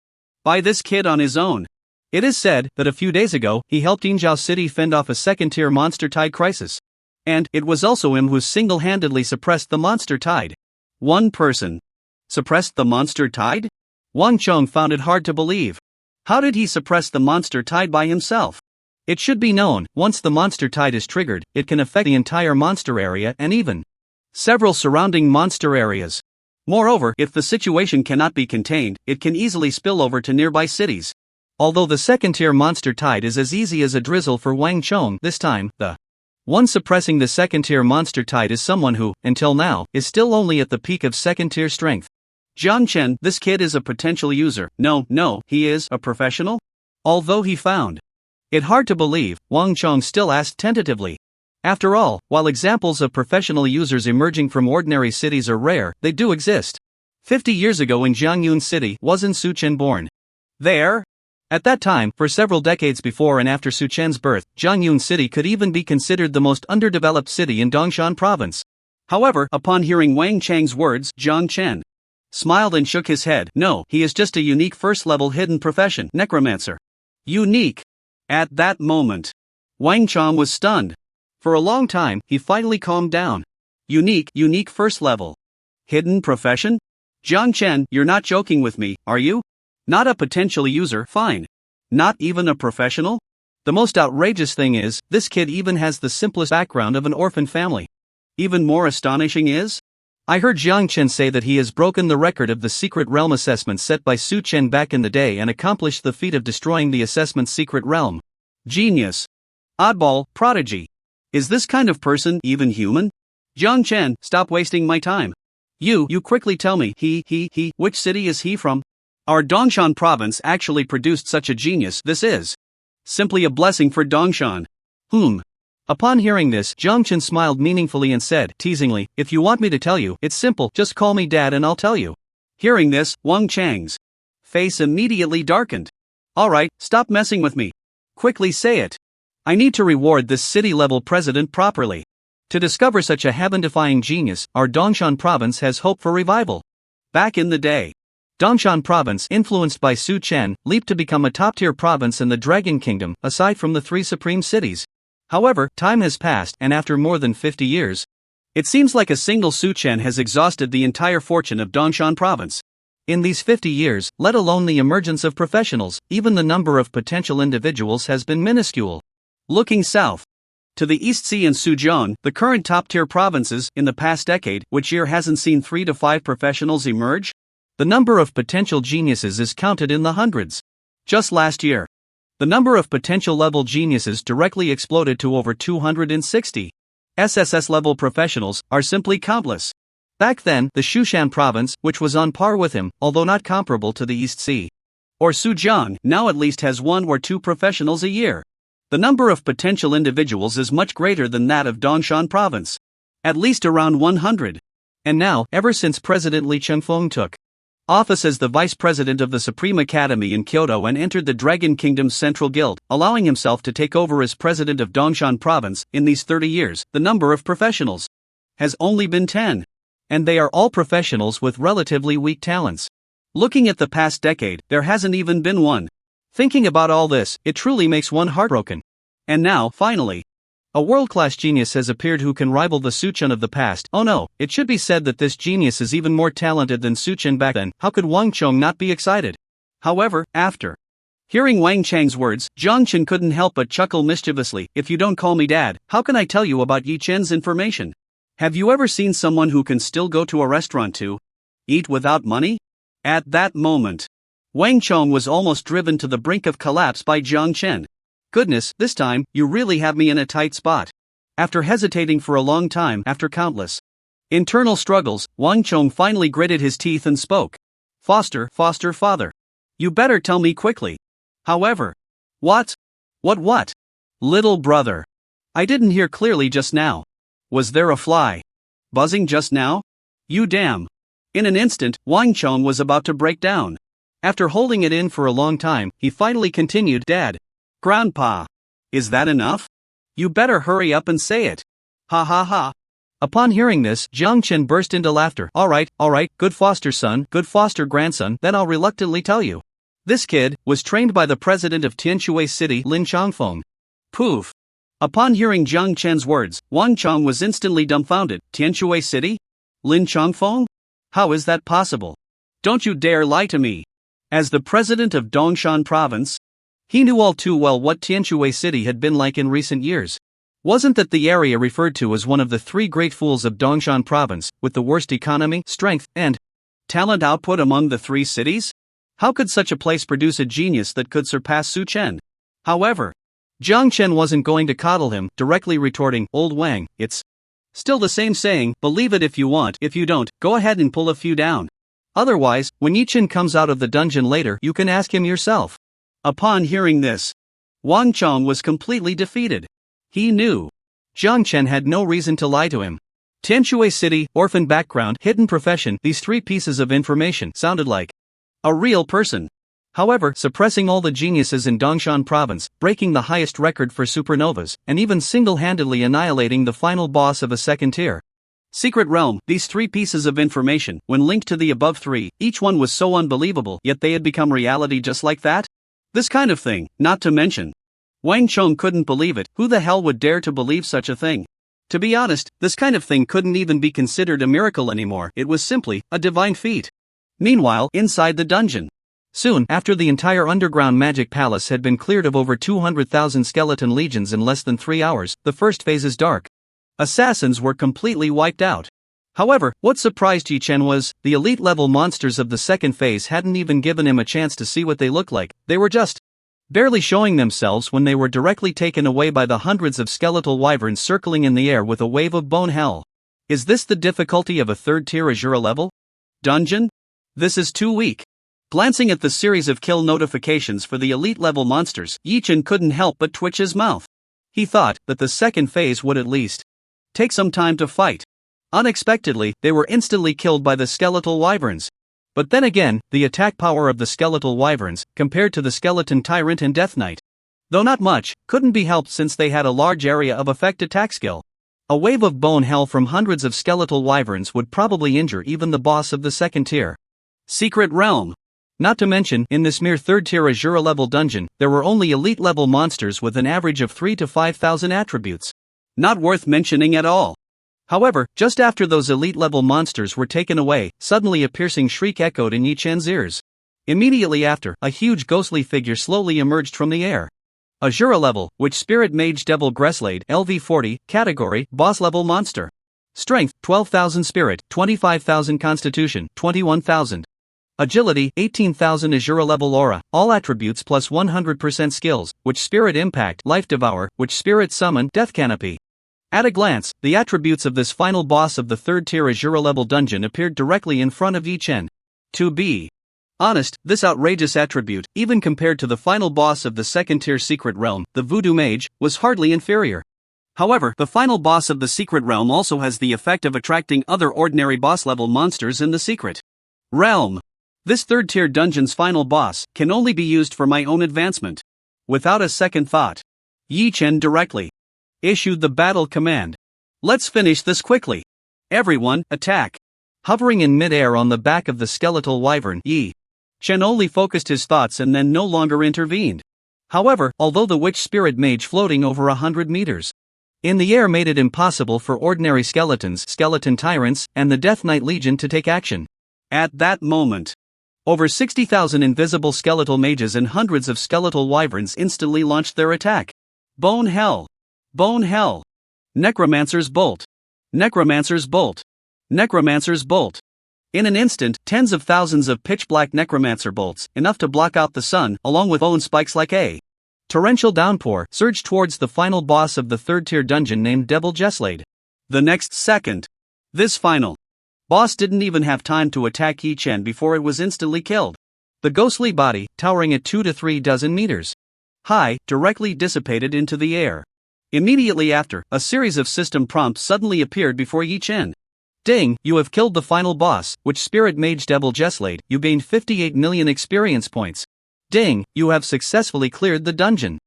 by this kid on his own." It is said that a few days ago, he helped Yinzhou City fend off a second-tier monster tide crisis. And it was also him who single-handedly suppressed the monster tide. One person suppressed the monster tide? Wang Chong found it hard to believe. How did he suppress the monster tide by himself? It should be known, once the monster tide is triggered, it can affect the entire monster area and even several surrounding monster areas. Moreover, if the situation cannot be contained, it can easily spill over to nearby cities. Although the second-tier monster tide is as easy as a drizzle for Wang Chong, this time, the one suppressing the second-tier monster tide is someone who, until now, is still only at the peak of second-tier strength. Jiang Chen, this kid is a potential user. No, he is a professional? Although he found it hard to believe, Wang Chong still asked tentatively. After all, while examples of professional users emerging from ordinary cities are rare, they do exist. 50 years ago in Jiangyun City, wasn't Su Chen born there? At that time, for several decades before and after Su Chen's birth, Jiangyun City could even be considered the most underdeveloped city in Dongshan province. However, upon hearing Wang Chang's words, Jiang Chen smiled and shook his head. No, he is just a unique first-level hidden profession, necromancer. Unique. At that moment, Wang Chong was stunned. For a long time, he finally calmed down. Unique first level. Hidden profession? Jiang Chen, you're not joking with me, are you? Not a potential user, fine. Not even a professional? The most outrageous thing is, this kid even has the simplest background of an orphan family. Even more astonishing is, I heard Jiang Chen say that he has broken the record of the secret realm assessment set by Su Chen back in the day and accomplished the feat of destroying the assessment's secret realm. Genius. Oddball, prodigy. Is this kind of person even human? Jiang Chen, stop wasting my time. You quickly tell me, which city is he from? Our Dongshan province actually produced such a genius. This is simply a blessing for Dongshan. Upon hearing this, Jiang Chen smiled meaningfully and said, teasingly, "If you want me to tell you, it's simple, just call me Dad and I'll tell you." Hearing this, Wang Chang's face immediately darkened. "Alright, stop messing with me. Quickly say it. I need to reward this city-level president properly." To discover such a heaven-defying genius, our Dongshan province has hope for revival. Back in the day, Dongshan province, influenced by Su Chen, leaped to become a top-tier province in the Dragon Kingdom, aside from the three supreme cities. However, time has passed, and after more than 50 years, it seems like a single Su Chen has exhausted the entire fortune of Dongshan province. In these 50 years, let alone the emergence of professionals, even the number of potential individuals has been minuscule. Looking south to the East Sea and Suzhou, the current top-tier provinces, in the past decade, which year hasn't seen 3 to 5 professionals emerge? The number of potential geniuses is counted in the hundreds. Just last year, the number of potential-level geniuses directly exploded to over 260. SSS-level professionals are simply countless. Back then, the Shushan province, which was on par with him, although not comparable to the East Sea or Suzhou, now at least has 1 or 2 professionals a year. The number of potential individuals is much greater than that of Dongshan province. At least around 100. And now, ever since President Li Chengfeng took office as the vice president of the Supreme Academy in Kyoto and entered the Dragon Kingdom's Central Guild, allowing himself to take over as president of Dongshan province, in these 30 years, the number of professionals has only been 10. And they are all professionals with relatively weak talents. Looking at the past decade, there hasn't even been one. Thinking about all this, it truly makes one heartbroken. And now, finally, a world-class genius has appeared who can rival the Su Chen of the past. Oh no, it should be said that this genius is even more talented than Su Chen back then. How could Wang Chong not be excited? However, after hearing Wang Chang's words, Zhang Chen couldn't help but chuckle mischievously. If you don't call me dad, how can I tell you about Yi Chen's information? Have you ever seen someone who can still go to a restaurant to eat without money? At that moment, Wang Chong was almost driven to the brink of collapse by Zhang Chen. Goodness, this time, you really have me in a tight spot. After hesitating for a long time, after countless internal struggles, Wang Chong finally gritted his teeth and spoke. Foster, father. You better tell me quickly. However. What? Little brother. I didn't hear clearly just now. Was there a fly buzzing just now? You damn. In an instant, Wang Chong was about to break down. After holding it in for a long time, he finally continued, Dad. Grandpa. Is that enough? You better hurry up and say it. Ha ha ha. Upon hearing this, Zhang Chen burst into laughter. Alright, good foster son, good foster grandson, then I'll reluctantly tell you. This kid was trained by the president of Tianshui City, Lin Changfeng. Poof. Upon hearing Zhang Chen's words, Wang Chong was instantly dumbfounded. Tianshui City? Lin Changfeng? How is that possible? Don't you dare lie to me. As the president of Dongshan province, he knew all too well what Tianshui City had been like in recent years. Wasn't that the area referred to as one of the 3 great fools of Dongshan province, with the worst economy, strength, and talent output among the 3 cities? How could such a place produce a genius that could surpass Su Chen? However, Zhang Chen wasn't going to coddle him, directly retorting, Old Wang, it's still the same saying, believe it if you want, if you don't, go ahead and pull a few down. Otherwise, when Yi Chen comes out of the dungeon later, you can ask him yourself. Upon hearing this, Wang Chong was completely defeated. He knew Zhang Chen had no reason to lie to him. Tianshui City, orphan background, hidden profession, these 3 pieces of information sounded like a real person. However, suppressing all the geniuses in Dongshan province, breaking the highest record for supernovas, and even single-handedly annihilating the final boss of a second-tier secret realm, these 3 pieces of information, when linked to the above 3, each one was so unbelievable, yet they had become reality just like that? This kind of thing, not to mention. Wang Chong couldn't believe it. Who the hell would dare to believe such a thing? To be honest, this kind of thing couldn't even be considered a miracle anymore, it was simply a divine feat. Meanwhile, inside the dungeon, soon after the entire underground magic palace had been cleared of over 200,000 skeleton legions in less than 3 hours, the first phase's dark assassins were completely wiped out. However, what surprised Yi Chen was, the elite-level monsters of the second phase hadn't even given him a chance to see what they looked like, they were just barely showing themselves when they were directly taken away by the hundreds of skeletal wyverns circling in the air with a wave of bone hell. Is this the difficulty of a 3rd-tier Azura level dungeon? This is too weak. Glancing at the series of kill notifications for the elite-level monsters, Yi Chen couldn't help but twitch his mouth. He thought that the second phase would at least take some time to fight. Unexpectedly, they were instantly killed by the skeletal wyverns. But then again, the attack power of the skeletal wyverns, compared to the skeleton tyrant and death knight, though not much, couldn't be helped since they had a large area of effect attack skill. A wave of bone hell from hundreds of skeletal wyverns would probably injure even the boss of the second tier. Secret Realm. Not to mention, in this mere third tier Azura level dungeon, there were only elite level monsters with an average of 3 to 5,000 attributes. Not worth mentioning at all. However, just after those elite level monsters were taken away, suddenly a piercing shriek echoed in Yi Chen's ears. Immediately after, a huge ghostly figure slowly emerged from the air. Azura level, which Spirit Mage Devil Gresslade, LV40, category, boss level monster. Strength, 12,000 Spirit, 25,000 Constitution, 21,000. Agility, 18,000 Azura level aura, all attributes plus 100% skills, which Spirit Impact, Life Devour, which Spirit Summon, Death Canopy. At a glance, the attributes of this final boss of the third tier Azura level dungeon appeared directly in front of Yi Chen. To be honest, this outrageous attribute, even compared to the final boss of the second tier Secret Realm, the Voodoo Mage, was hardly inferior. However, the final boss of the Secret Realm also has the effect of attracting other ordinary boss level monsters in the Secret Realm. This third tier dungeon's final boss can only be used for my own advancement. Without a second thought, Yi Chen directly issued the battle command. Let's finish this quickly. Everyone, attack. Hovering in mid-air on the back of the skeletal wyvern, Yi Chen only focused his thoughts and then no longer intervened. However, although the witch spirit mage floating over 100 meters in the air made it impossible for ordinary skeletons, skeleton tyrants, and the Death Knight Legion to take action. At that moment, over 60,000 invisible skeletal mages and hundreds of skeletal wyverns instantly launched their attack. Bone Hell. Bone Hell. Necromancer's Bolt. Necromancer's Bolt. Necromancer's Bolt. In an instant, tens of thousands of pitch-black necromancer bolts, enough to block out the sun, along with bone spikes like a torrential downpour, surged towards the final boss of the third-tier dungeon named Devil Gresslade. The next second, this final boss didn't even have time to attack Yi Chen before it was instantly killed. The ghostly body, towering at 2 to 3 dozen meters high, directly dissipated into the air. Immediately after, a series of system prompts suddenly appeared before Yi Chen. Ding, you have killed the final boss, which Spirit Mage Devil Gresslade, you gained 58 million experience points. Ding, you have successfully cleared the dungeon.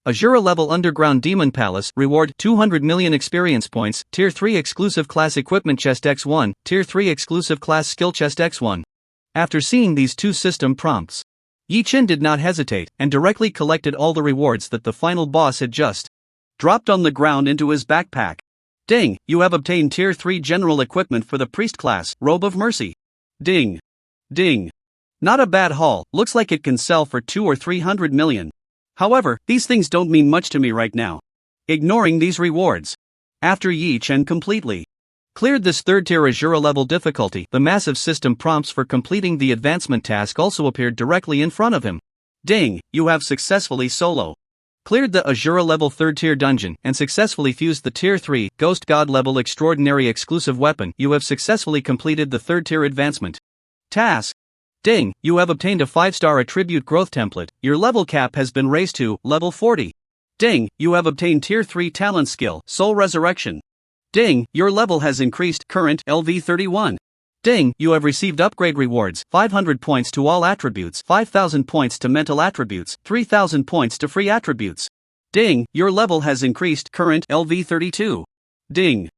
Azura level Underground Demon Palace, reward 200 million experience points, Tier 3 exclusive class equipment chest X1, Tier 3 exclusive class skill chest X1. After seeing these two system prompts, Yi Chen did not hesitate, and directly collected all the rewards that the final boss had just dropped on the ground into his backpack. Ding, you have obtained Tier 3 general equipment for the priest class, Robe of Mercy. Ding. Ding. Not a bad haul, looks like it can sell for 200 or 300 million. However, these things don't mean much to me right now. Ignoring these rewards. After Yi Chen completely cleared this third tier Azura level difficulty, the massive system prompts for completing the advancement task also appeared directly in front of him. Ding, you have successfully solo cleared the Azura level 3rd tier dungeon and successfully fused the Tier 3 Ghost God level extraordinary exclusive weapon. You have successfully completed the 3rd tier advancement task. Ding, you have obtained a 5-star attribute growth template. Your level cap has been raised to level 40. Ding, you have obtained Tier 3 talent skill, Soul Resurrection. Ding, your level has increased, current LV 31. Ding, you have received upgrade rewards, 500 points to all attributes, 5,000 points to mental attributes, 3,000 points to free attributes. Ding, your level has increased, current LV 32. Ding.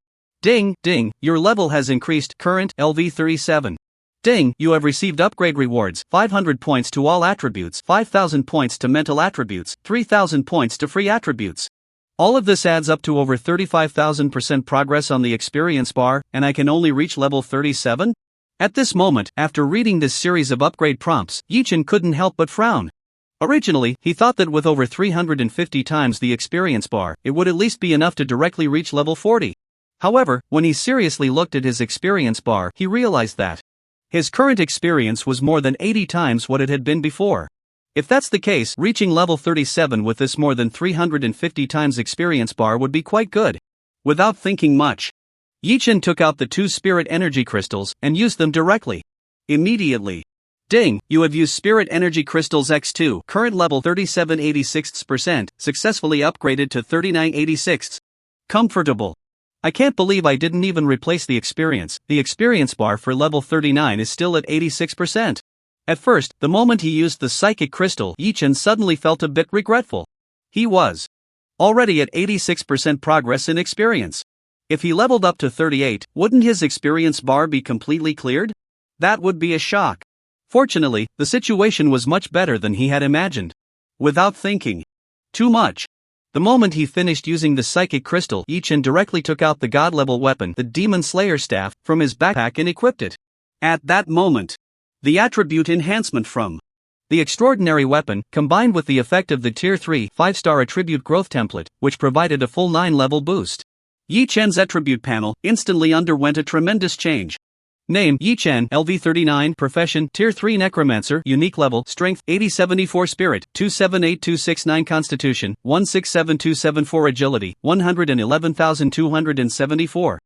Ding, ding, your level has increased, current LV 37. Ding, you have received upgrade rewards, 500 points to all attributes, 5,000 points to mental attributes, 3,000 points to free attributes. All of this adds up to over 35,000% progress on the experience bar, and I can only reach level 37? At this moment, after reading this series of upgrade prompts, Yi Chen couldn't help but frown. Originally, he thought that with over 350 times the experience bar, it would at least be enough to directly reach level 40. However, when he seriously looked at his experience bar, he realized that his current experience was more than 80 times what it had been before. If that's the case, reaching level 37 with this more than 350 times experience bar would be quite good. Without thinking much, Yi Chen took out the 2 spirit energy crystals and used them directly. Immediately. Ding, you have used spirit energy crystals X2, current level 37.86%, successfully upgraded to 39.86. Comfortable. I can't believe I didn't even replace the experience. The experience bar for level 39 is still at 86%. At first, the moment he used the psychic crystal, Yi Chen suddenly felt a bit regretful. He was already at 86% progress in experience. If he leveled up to 38, wouldn't his experience bar be completely cleared? That would be a shock. Fortunately, the situation was much better than he had imagined. Without thinking too much, the moment he finished using the psychic crystal, Yi-Chen directly took out the god-level weapon, the Demon Slayer staff, from his backpack and equipped it. At that moment, the attribute enhancement from the extraordinary weapon, combined with the effect of the Tier 3 5-star attribute growth template, which provided a full 9-level boost. Yi-Chen's attribute panel instantly underwent a tremendous change. Name: Yi-Chen, LV39, Profession, Tier 3 Necromancer, Unique Level, Strength, 8074 Spirit, 278269 Constitution, 167274 Agility, 111,274.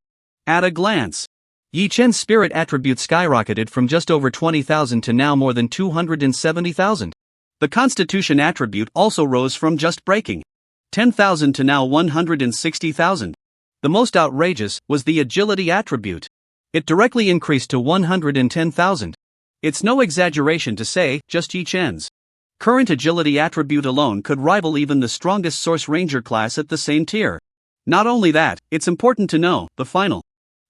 At a glance, Yi-Chen's spirit attribute skyrocketed from just over 20,000 to now more than 270,000. The Constitution attribute also rose from just breaking 10,000 to now 160,000. The most outrageous was the Agility attribute. It directly increased to 110,000. It's no exaggeration to say, just Yi-Chen's current Agility attribute alone could rival even the strongest Source Ranger class at the same tier. Not only that, it's important to know, the final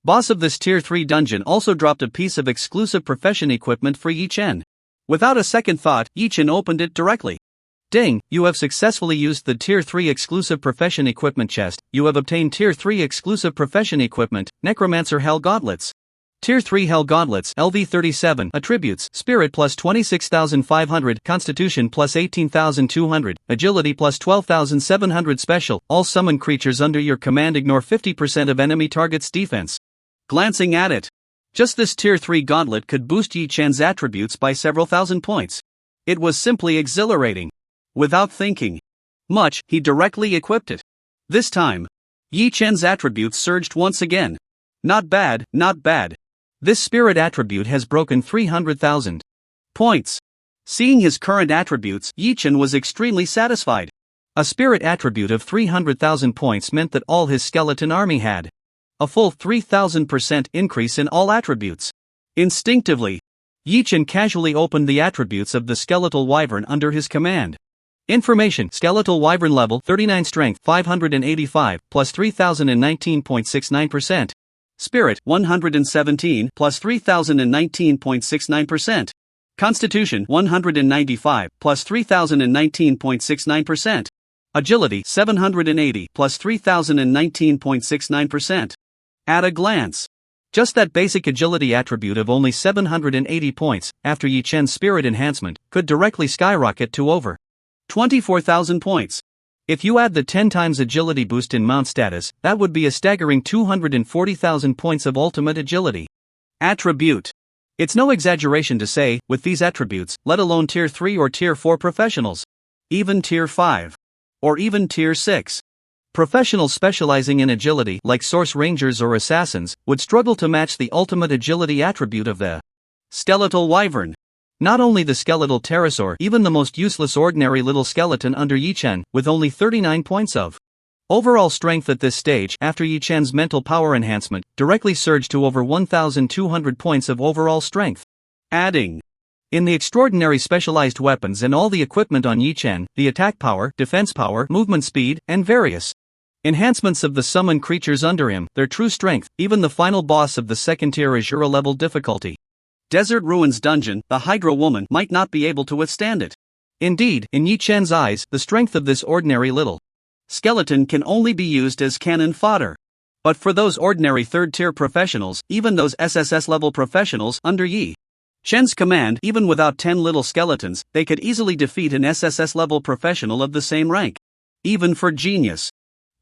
boss of this Tier 3 dungeon also dropped a piece of exclusive profession equipment for Yi-Chen. Without a second thought, Yi-Chen opened it directly. Ding, you have successfully used the Tier 3 exclusive profession equipment chest. You have obtained Tier 3 exclusive profession equipment, Necromancer Hell Gauntlets. Tier 3 Hell Gauntlets, LV37, Attributes, Spirit plus 26,500, Constitution plus 18,200, Agility plus 12,700 Special, all summon creatures under your command ignore 50% of enemy target's defense. Glancing at it, just this Tier 3 gauntlet could boost Yi-Chen's attributes by several thousand points. It was simply exhilarating. Without thinking much, he directly equipped it. This time, Yi-Chen's attributes surged once again. Not bad, not bad. This spirit attribute has broken 300,000 points. Seeing his current attributes, Yi-Chen was extremely satisfied. A spirit attribute of 300,000 points meant that all his skeleton army had a full 3,000% increase in all attributes. Instinctively, Yi-Chen casually opened the attributes of the skeletal wyvern under his command. Information: Skeletal Wyvern level 39, Strength 585 plus 3019.69%. Spirit 117 plus 3019.69%. Constitution 195 plus 3019.69%. Agility 780 plus 3019.69%. At a glance, just that basic agility attribute of only 780 points, after Yi-Chen's spirit enhancement, could directly skyrocket to over 24,000 points. If you add the 10 times agility boost in mount status, that would be a staggering 240,000 points of ultimate agility attribute. It's no exaggeration to say, with these attributes, let alone Tier 3 or Tier 4 professionals, even Tier 5, or even Tier 6, professionals specializing in agility like Source Rangers or Assassins would struggle to match the ultimate agility attribute of the Skeletal Wyvern. Not only the skeletal pterosaur, even the most useless ordinary little skeleton under Yi-Chen, with only 39 points of overall strength at this stage, after Yi-Chen's mental power enhancement, directly surged to over 1,200 points of overall strength. Adding in the extraordinary specialized weapons and all the equipment on Yi-Chen, the attack power, defense power, movement speed, and various enhancements of the summoned creatures under him, their true strength, even the final boss of the second tier Azura level difficulty, Desert Ruins Dungeon, the Hydra Woman, might not be able to withstand it. Indeed, in Yi-Chen's eyes, the strength of this ordinary little skeleton can only be used as cannon fodder. But for those ordinary third-tier professionals, even those SSS-level professionals under Yi-Chen's command, even without 10 little skeletons, they could easily defeat an SSS-level professional of the same rank. Even for genius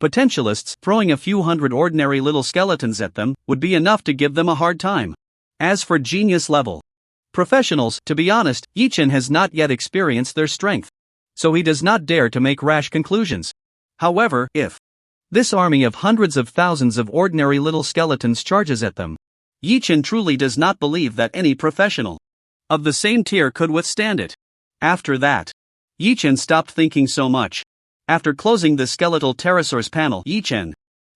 potentialists, throwing a few hundred ordinary little skeletons at them would be enough to give them a hard time. As for genius level professionals, to be honest, Yi-Chen has not yet experienced their strength, so he does not dare to make rash conclusions. However, if this army of hundreds of thousands of ordinary little skeletons charges at them, Yi-Chen truly does not believe that any professional of the same tier could withstand it. After that, Yi-Chen stopped thinking so much. After closing the skeletal pterosaur's panel, Yi-Chen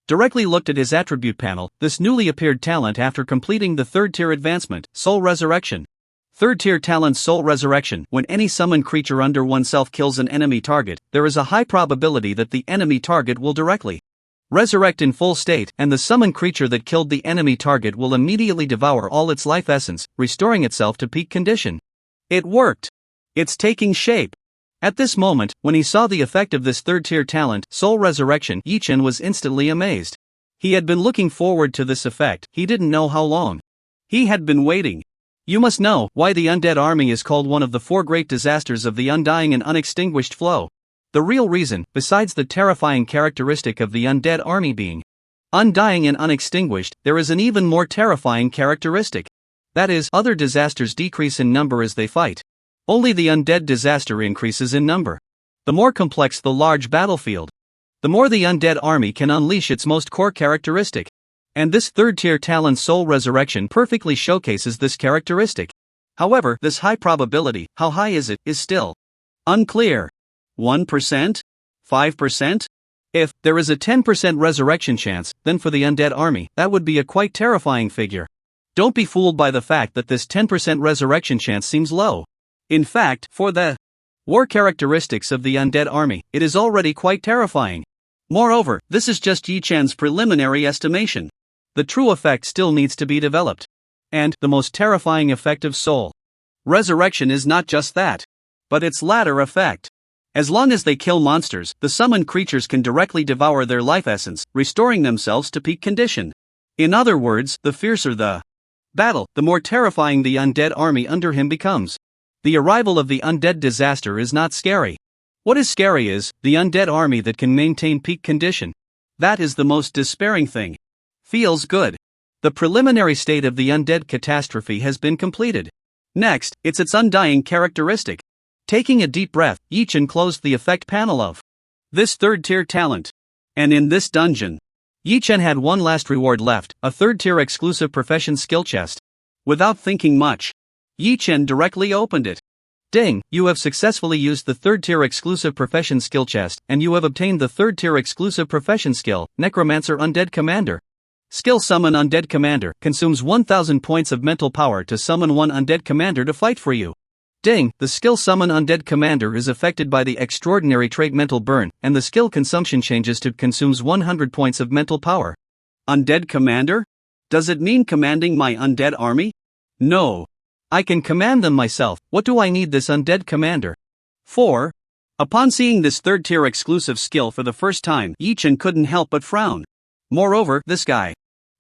directly looked at his attribute panel, this newly appeared talent after completing the third tier advancement, Soul Resurrection. Third tier talent Soul Resurrection. When any summoned creature under oneself kills an enemy target, there is a high probability that the enemy target will directly Resurrect in full state, and the summoned creature that killed the enemy target will immediately devour all its life essence, restoring itself to peak condition. It worked. It's taking shape. At this moment, when he saw the effect of this third-tier talent, Soul Resurrection, Yi-Chen was instantly amazed. He had been looking forward to this effect, he didn't know how long. He had been waiting. You must know why the undead army is called one of the 4 great disasters of the undying and unextinguished flow. The real reason, besides the terrifying characteristic of the undead army being undying and unextinguished, there is an even more terrifying characteristic. That is, other disasters decrease in number as they fight. Only the undead disaster increases in number. The more complex the large battlefield, the more the undead army can unleash its most core characteristic. And this third-tier talent Soul Resurrection perfectly showcases this characteristic. However, this high probability, how high is it, is still unclear. 1%? 5%? If there is a 10% resurrection chance, then for the undead army, that would be a quite terrifying figure. Don't be fooled by the fact that this 10% resurrection chance seems low. In fact, for the war characteristics of the undead army, it is already quite terrifying. Moreover, this is just Yi-Chan's preliminary estimation. The true effect still needs to be developed. And the most terrifying effect of Soul Resurrection is not just that, but its latter effect. As long as they kill monsters, the summoned creatures can directly devour their life essence, restoring themselves to peak condition. In other words, the fiercer the battle, the more terrifying the undead army under him becomes. The arrival of the undead disaster is not scary. What is scary is the undead army that can maintain peak condition. That is the most despairing thing. Feels good. The preliminary state of the undead catastrophe has been completed. Next, it's its undying characteristic. Taking a deep breath, Yi-Chen closed the effect panel of this third-tier talent. And in this dungeon, Yi-Chen had one last reward left, a third-tier exclusive profession skill chest. Without thinking much, Yi-Chen directly opened it. Ding, you have successfully used the third-tier exclusive profession skill chest, and you have obtained the third-tier exclusive profession skill, Necromancer Undead Commander. Skill Summon Undead Commander, consumes 1000 points of mental power to summon one undead commander to fight for you. Ding, the skill Summon Undead Commander is affected by the extraordinary trait Mental Burn, and the skill consumption changes to consumes 100 points of mental power. Undead Commander? Does it mean commanding my undead army? No. I can command them myself. What do I need this undead commander for? Upon seeing this third-tier exclusive skill for the first time, Yi-Chen couldn't help but frown. Moreover, this guy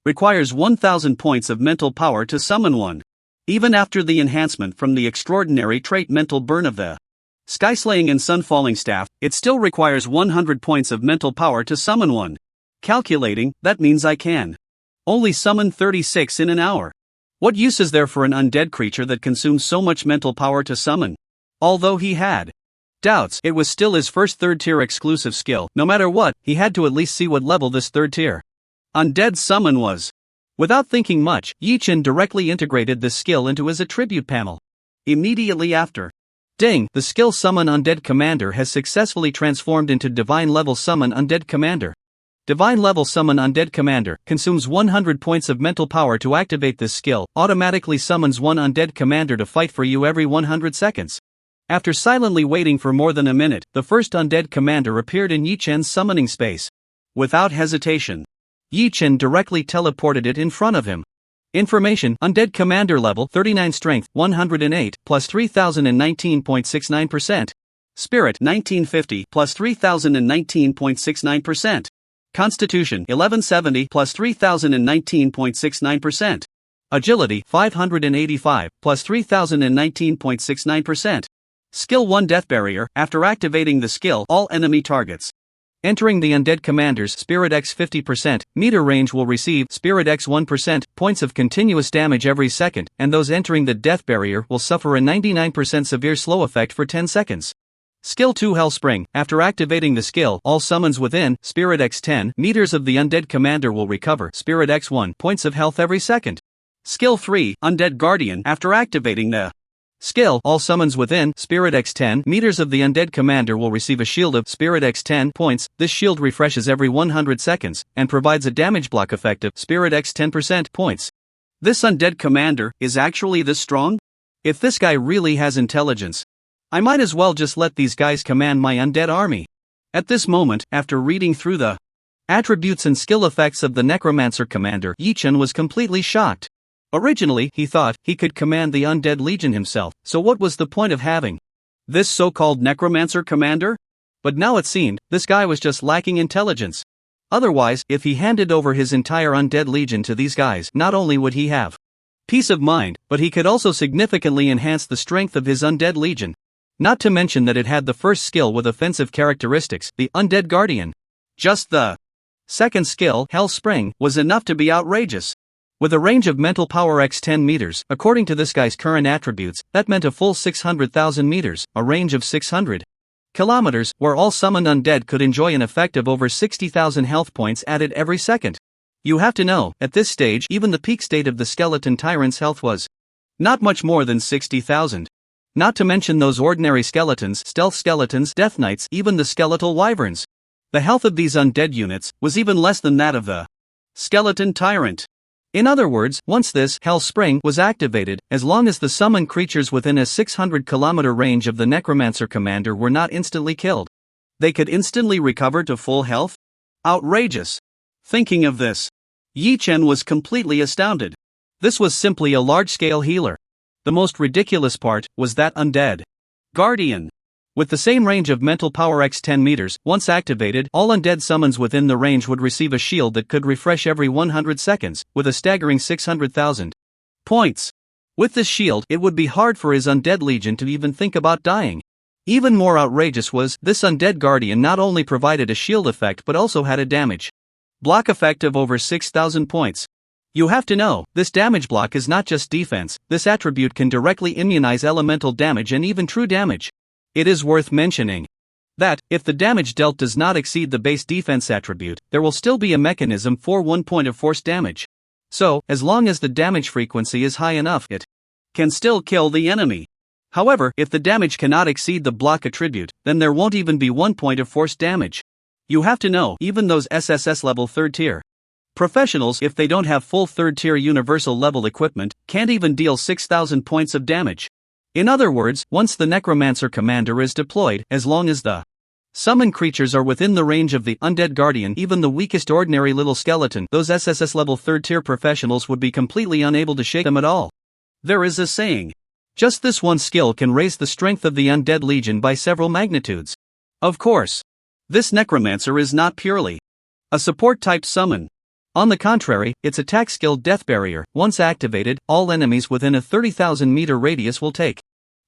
requires 1000 points of mental power to summon one. Even after the enhancement from the extraordinary trait Mental Burn of the Skyslaying and Sunfalling Staff, it still requires 100 points of mental power to summon one. Calculating, that means I can only summon 36 in an hour. What use is there for an undead creature that consumes so much mental power to summon? Although he had doubts, it was still his first third-tier exclusive skill. No matter what, he had to at least see what level this third-tier undead summon was. Without thinking much, Yi-Chen directly integrated this skill into his attribute panel. Immediately after, ding, the skill Summon Undead Commander has successfully transformed into Divine Level Summon Undead Commander. Divine Level Summon Undead Commander consumes 100 points of mental power to activate this skill, automatically summons one undead commander to fight for you every 100 seconds. After silently waiting for more than a minute, the first undead commander appeared in Yi-Chen's summoning space. Without hesitation, Yi-Chen directly teleported it in front of him. Information: Undead Commander level 39, Strength 108 plus 3019.69%. Spirit 1950 plus 3019.69%. Constitution 1170 plus 3019.69%. Agility 585 plus 3019.69%. Skill 1 Death Barrier. After activating the skill, all enemy targets entering the Undead Commander's Spirit X 50% meter range will receive Spirit X 1% points of continuous damage every second, and those entering the Death Barrier will suffer a 99% severe slow effect for 10 seconds. Skill 2 Hellspring. After activating the skill, all summons within Spirit X 10 meters of the Undead Commander will recover Spirit X 1 points of health every second. Skill 3 Undead Guardian. After activating the skill, all summons within Spirit X 10 meters of the Undead Commander will receive a shield of Spirit X 10 points. This shield refreshes every 100 seconds, and provides a damage block effect of Spirit X 10% points. This Undead Commander is actually this strong? If this guy really has intelligence, I might as well just let these guys command my undead army. At this moment, after reading through the Attributes and skill effects of the Necromancer commander. Yi-Chen was completely shocked. Originally, he thought he could command the Undead Legion himself, so what was the point of having this so-called Necromancer commander? But now it seemed, this guy was just lacking intelligence. Otherwise, if he handed over his entire Undead Legion to these guys, not only would he have peace of mind, but he could also significantly enhance the strength of his Undead Legion. Not to mention that it had the first skill with offensive characteristics, the Undead Guardian. Just the second skill, Hell Spring, was enough to be outrageous. With a range of mental power x 10 meters, according to this guy's current attributes, that meant a full 600,000 meters, a range of 600 kilometers, where all summoned undead could enjoy an effect of over 60,000 health points added every second. You have to know, at this stage, even the peak state of the skeleton tyrant's health was not much more than 60,000. Not to mention those ordinary skeletons, stealth skeletons, death knights, even the skeletal wyverns. The health of these undead units was even less than that of the skeleton tyrant. In other words, once this Hell Spring was activated, as long as the summoned creatures within a 600-kilometer range of the Necromancer commander were not instantly killed, they could instantly recover to full health? Outrageous! Thinking of this, Yi-Chen was completely astounded. This was simply a large-scale healer. The most ridiculous part was that Undead Guardian. With the same range of mental power x 10 meters, once activated, all undead summons within the range would receive a shield that could refresh every 100 seconds, with a staggering 600,000 points. With this shield, it would be hard for his Undead Legion to even think about dying. Even more outrageous was, this Undead Guardian not only provided a shield effect but also had a damage block effect of over 6,000 points. You have to know, this damage block is not just defense, this attribute can directly immunize elemental damage and even true damage. It is worth mentioning that, if the damage dealt does not exceed the base defense attribute, there will still be a mechanism for 1 point of force damage. So, as long as the damage frequency is high enough, it can still kill the enemy. However, if the damage cannot exceed the block attribute, then there won't even be 1 point of force damage. You have to know, even those SSS level 3rd tier professionals, if they don't have full 3rd tier universal level equipment, can't even deal 6,000 points of damage. In other words, once the Necromancer commander is deployed, as long as the summoned creatures are within the range of the Undead Guardian, even the weakest ordinary little skeleton, those SSS level 3rd tier professionals would be completely unable to shake them at all. There is a saying, just this one skill can raise the strength of the Undead Legion by several magnitudes. Of course, this Necromancer is not purely a support type summon. On the contrary, its attack skill Death Barrier, once activated, all enemies within a 30,000 meter radius will take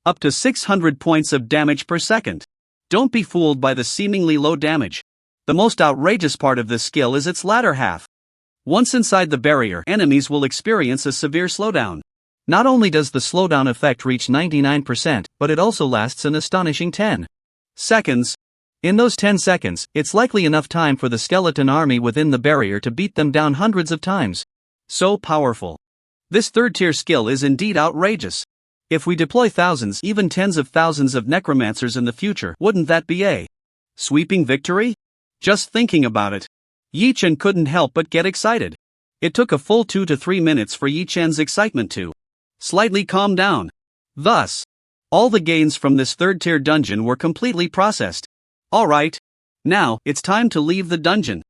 up to 600 points of damage per second. Don't be fooled by the seemingly low damage. The most outrageous part of this skill is its latter half. Once inside the barrier, enemies will experience a severe slowdown. Not only does the slowdown effect reach 99%, but it also lasts an astonishing 10 seconds. In those 10 seconds, it's likely enough time for the skeleton army within the barrier to beat them down hundreds of times. So powerful. This 3rd tier skill is indeed outrageous. If we deploy thousands, even tens of thousands of Necromancers in the future, wouldn't that be a sweeping victory? Just thinking about it, Yi-Chen couldn't help but get excited. It took a full 2 to 3 minutes for Yi-Chen's excitement to slightly calm down. Thus, all the gains from this 3rd tier dungeon were completely processed. Alright. Now, it's time to leave the dungeon.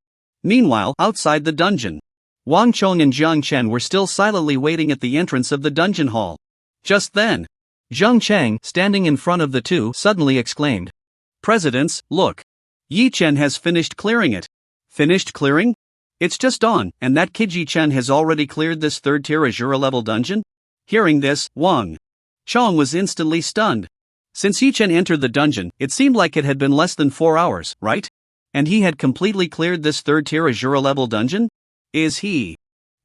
Meanwhile, outside the dungeon, Wang Chong and Jiang Chen were still silently waiting at the entrance of the dungeon hall. Just then, Zheng Cheng, standing in front of the two, suddenly exclaimed, "Presidents, look! Yi-Chen has finished clearing it." Finished clearing? It's just dawn, and that kid Yi-Chen has already cleared this 3rd tier Azura level dungeon? Hearing this, Wang Chong was instantly stunned. Since Yi-Chen entered the dungeon, it seemed like it had been less than 4 hours, right? And he had completely cleared this 3rd tier Azura level dungeon? Is he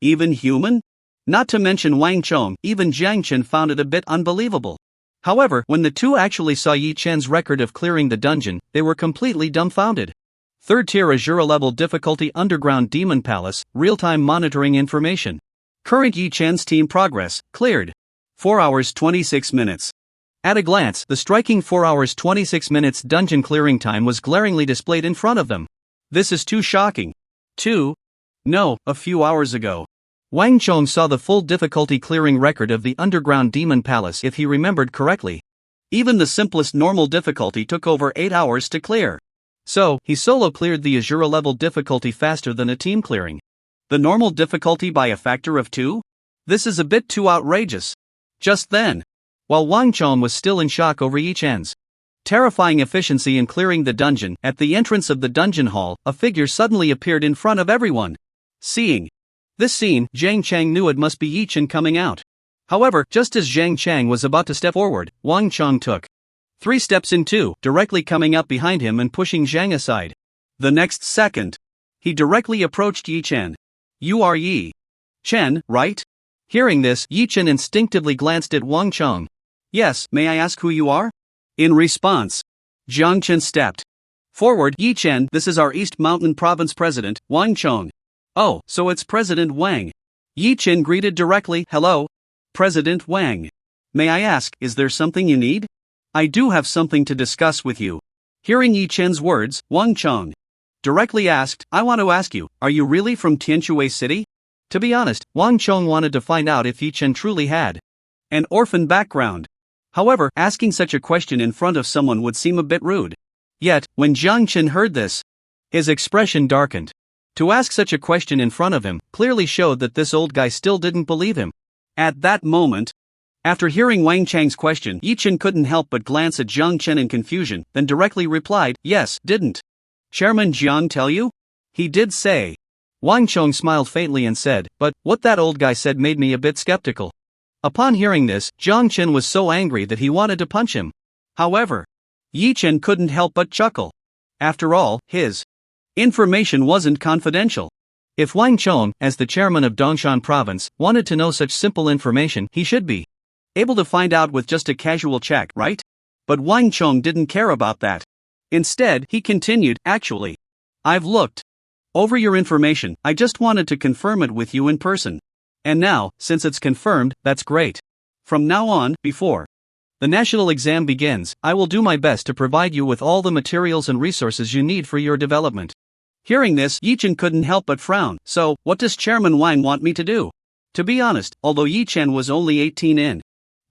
even human? Not to mention Wang Chong, even Jiang Chen found it a bit unbelievable. However, when the two actually saw Yi-Chen's record of clearing the dungeon, they were completely dumbfounded. 3rd tier Azura level difficulty Underground Demon Palace, real-time monitoring information. Current Yi-Chen's team progress, cleared. 4 hours 26 minutes. At a glance, the striking 4 hours 26 minutes dungeon clearing time was glaringly displayed in front of them. This is too shocking. A few hours ago, Wang Chong saw the full difficulty clearing record of the Underground Demon Palace if he remembered correctly. Even the simplest normal difficulty took over 8 hours to clear. So, he solo cleared the Azura level difficulty faster than a team clearing. The normal difficulty by a factor of 2? This is a bit too outrageous. Just then, while Wang Chong was still in shock over Yi Chen's terrifying efficiency in clearing the dungeon, at the entrance of the dungeon hall, a figure suddenly appeared in front of everyone. Seeing this scene, Zhang Chang knew it must be Yi Chen coming out. However, just as Zhang Chang was about to step forward, Wang Chong took 3 steps in 2, directly coming up behind him and pushing Zhang aside. The next second, he directly approached Yi Chen. "You are Yi Chen, right?" Hearing this, Yi Chen instinctively glanced at Wang Chong. "Yes, may I ask who you are?" In response, Zhang Chen stepped forward. "Yi Chen, this is our East Mountain Province President, Wang Chong." "Oh, so it's President Wang." Yi Chen greeted directly. "Hello, President Wang. May I ask, is there something you need?" "I do have something to discuss with you." Hearing Yi Chen's words, Wang Chong directly asked, "I want to ask you, are you really from Tianshui City?" To be honest, Wang Chong wanted to find out if Yi Chen truly had an orphan background. However, asking such a question in front of someone would seem a bit rude. Yet, when Zhang Chen heard this, his expression darkened. To ask such a question in front of him clearly showed that this old guy still didn't believe him. At that moment, after hearing Wang Chang's question, Yi Chen couldn't help but glance at Zhang Chen in confusion, then directly replied, "Yes, didn't Chairman Jiang tell you?" "He did say." Wang Chong smiled faintly and said, "But what that old guy said made me a bit skeptical." Upon hearing this, Zhang Chen was so angry that he wanted to punch him. However, Yi Chen couldn't help but chuckle. After all, his information wasn't confidential. If Wang Chong, as the chairman of Dongshan Province, wanted to know such simple information, he should be able to find out with just a casual check, right? But Wang Chong didn't care about that. Instead, he continued, "Actually, I've looked over your information. I just wanted to confirm it with you in person. And now, since it's confirmed, that's great. From now on, before the national exam begins, I will do my best to provide you with all the materials and resources you need for your development." Hearing this, Yi Chen couldn't help but frown. "So, what does Chairman Wang want me to do?" To be honest, although Yi Chen was only 18 in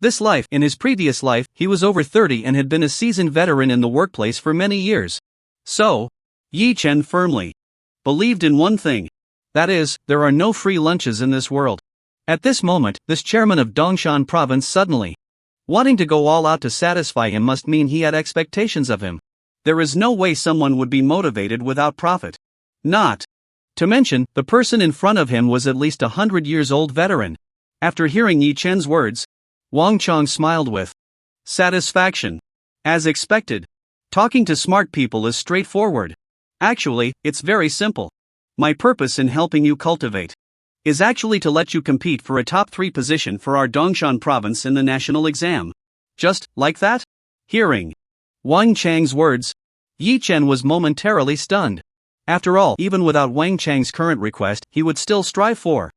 this life, in his previous life, he was over 30 and had been a seasoned veteran in the workplace for many years. So, Yi Chen firmly believed in one thing. That is, there are no free lunches in this world. At this moment, this chairman of Dongshan Province suddenly wanting to go all out to satisfy him must mean he had expectations of him. There is no way someone would be motivated without profit. Not to mention, the person in front of him was at least 100 years old veteran. After hearing Yi Chen's words, Wang Chong smiled with satisfaction. As expected, talking to smart people is straightforward. Actually, it's very simple. My purpose in helping you cultivate is actually to let you compete for a top 3 position for our Dongshan province in the national exam. Just like that? Hearing Wang Chang's words, Yi Chen was momentarily stunned. After all, even without Wang Chang's current request, he would still strive for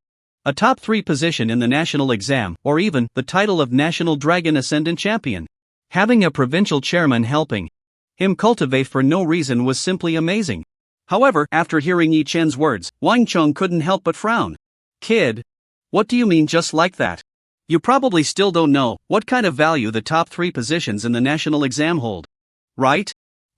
a top 3 position in the national exam, or even the title of National Dragon Ascendant Champion. Having a provincial chairman helping him cultivate for no reason was simply amazing. However, after hearing Yi Chen's words, Wang Chong couldn't help but frown. "Kid, what do you mean just like that? You probably still don't know what kind of value the top 3 positions in the national exam hold, right?"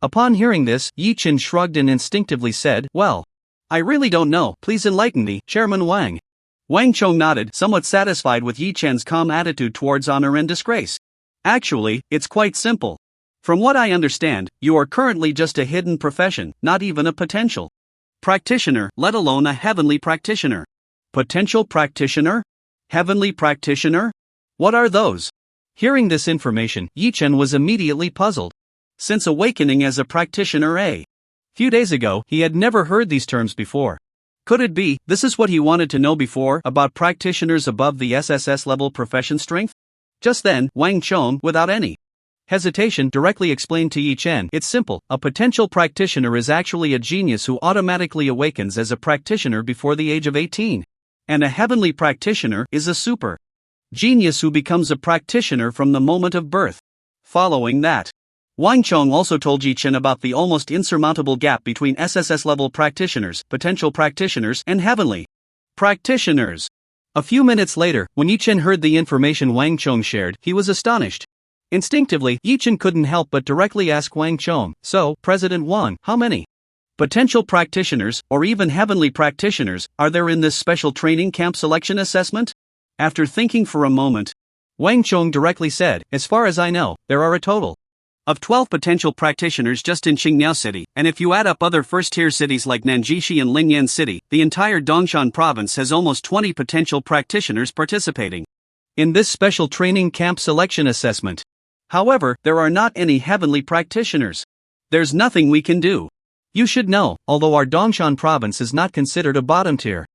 Upon hearing this, Yi Chen shrugged and instinctively said, "Well, I really don't know, please enlighten me, Chairman Wang." Wang Chong nodded, somewhat satisfied with Yi Chen's calm attitude towards honor and disgrace. "Actually, it's quite simple. From what I understand, you are currently just a hidden profession, not even a potential practitioner, let alone a heavenly practitioner." Potential practitioner? Heavenly practitioner? What are those? Hearing this information, Yi Chen was immediately puzzled. Since awakening as a practitioner a few days ago, he had never heard these terms before. Could it be, this is what he wanted to know before about practitioners above the SSS level profession strength? Just then, Wang Chong, without any hesitation, directly explained to Yi Chen, "It's simple, a potential practitioner is actually a genius who automatically awakens as a practitioner before the age of 18. And a heavenly practitioner is a super genius who becomes a practitioner from the moment of birth." Following that, Wang Chong also told Yi Chen about the almost insurmountable gap between SSS level practitioners, potential practitioners, and heavenly practitioners. A few minutes later, when Yi Chen heard the information Wang Chong shared, he was astonished. Instinctively, Yichen couldn't help but directly ask Wang Chong, "So, President Wang, how many potential practitioners, or even heavenly practitioners, are there in this special training camp selection assessment?" After thinking for a moment, Wang Chong directly said, "As far as I know, there are a total of 12 potential practitioners just in Qingniao City, and if you add up other first-tier cities like Nanjishi and Lingyan City, the entire Dongshan province has almost 20 potential practitioners participating in this special training camp selection assessment. However, there are not any heavenly practitioners. There's nothing we can do. You should know, although our Dongshan province is not considered a bottom-tier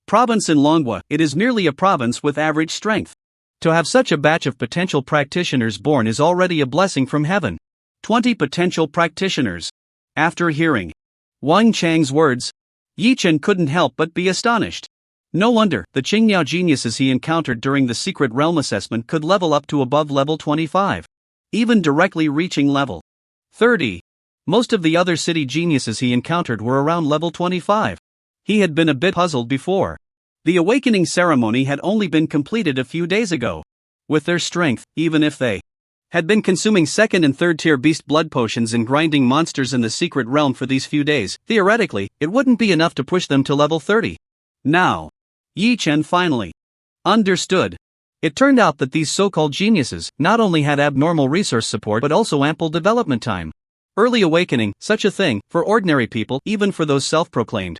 province in Manhwa, it is merely a province with average strength. To have such a batch of potential practitioners born is already a blessing from heaven. 20 potential practitioners." After hearing Wang Chang's words, Yichen couldn't help but be astonished. No wonder the Qingniao geniuses he encountered during the secret realm assessment could level up to above level 25, even directly reaching level 30. Most of the other city geniuses he encountered were around level 25. He had been a bit puzzled before. The awakening ceremony had only been completed a few days ago. With their strength, even if they had been consuming second and third tier beast blood potions and grinding monsters in the secret realm for these few days, theoretically, it wouldn't be enough to push them to level 30. Now, Yichen finally understood. It turned out that these so-called geniuses not only had abnormal resource support but also ample development time. Early awakening, such a thing, for ordinary people, even for those self-proclaimed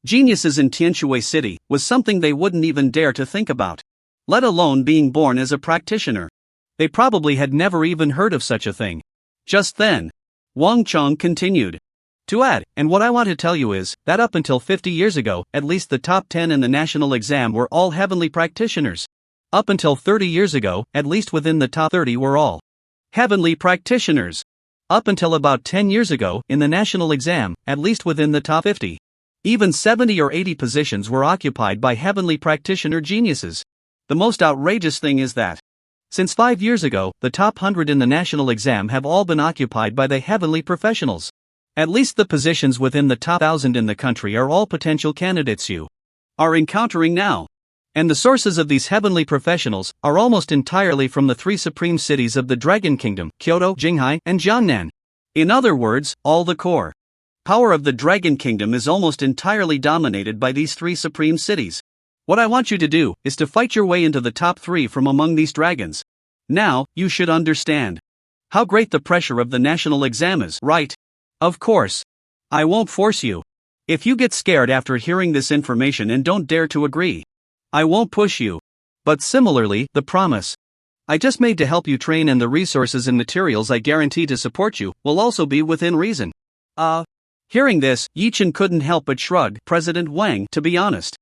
geniuses in Tianshui City, was something they wouldn't even dare to think about, let alone being born as a practitioner. They probably had never even heard of such a thing. Just then, Wang Chong continued to add, "And what I want to tell you is, that up until 50 years ago, at least the top 10 in the national exam were all heavenly practitioners. Up until 30 years ago, at least within the top 30 were all heavenly practitioners. Up until about 10 years ago, in the national exam, at least within the top 50. Even 70 or 80 positions were occupied by heavenly practitioner geniuses. The most outrageous thing is that, since 5 years ago, the top 100 in the national exam have all been occupied by the heavenly professionals. At least the positions within the top 1,000 in the country are all potential candidates you are encountering now. And the sources of these heavenly professionals are almost entirely from the three supreme cities of the Dragon Kingdom, Kyoto, Jinghai, and Jiangnan. In other words, all the core power of the Dragon Kingdom is almost entirely dominated by these three supreme cities. What I want you to do is to fight your way into the top 3 from among these dragons. Now, you should understand how great the pressure of the national exam is, right? Of course. I won't force you. If you get scared after hearing this information and don't dare to agree, I won't push you. But similarly, the promise I just made to help you train and the resources and materials I guarantee to support you will also be within reason." Hearing this, Yichen couldn't help but shrug. "President Wang, to be honest,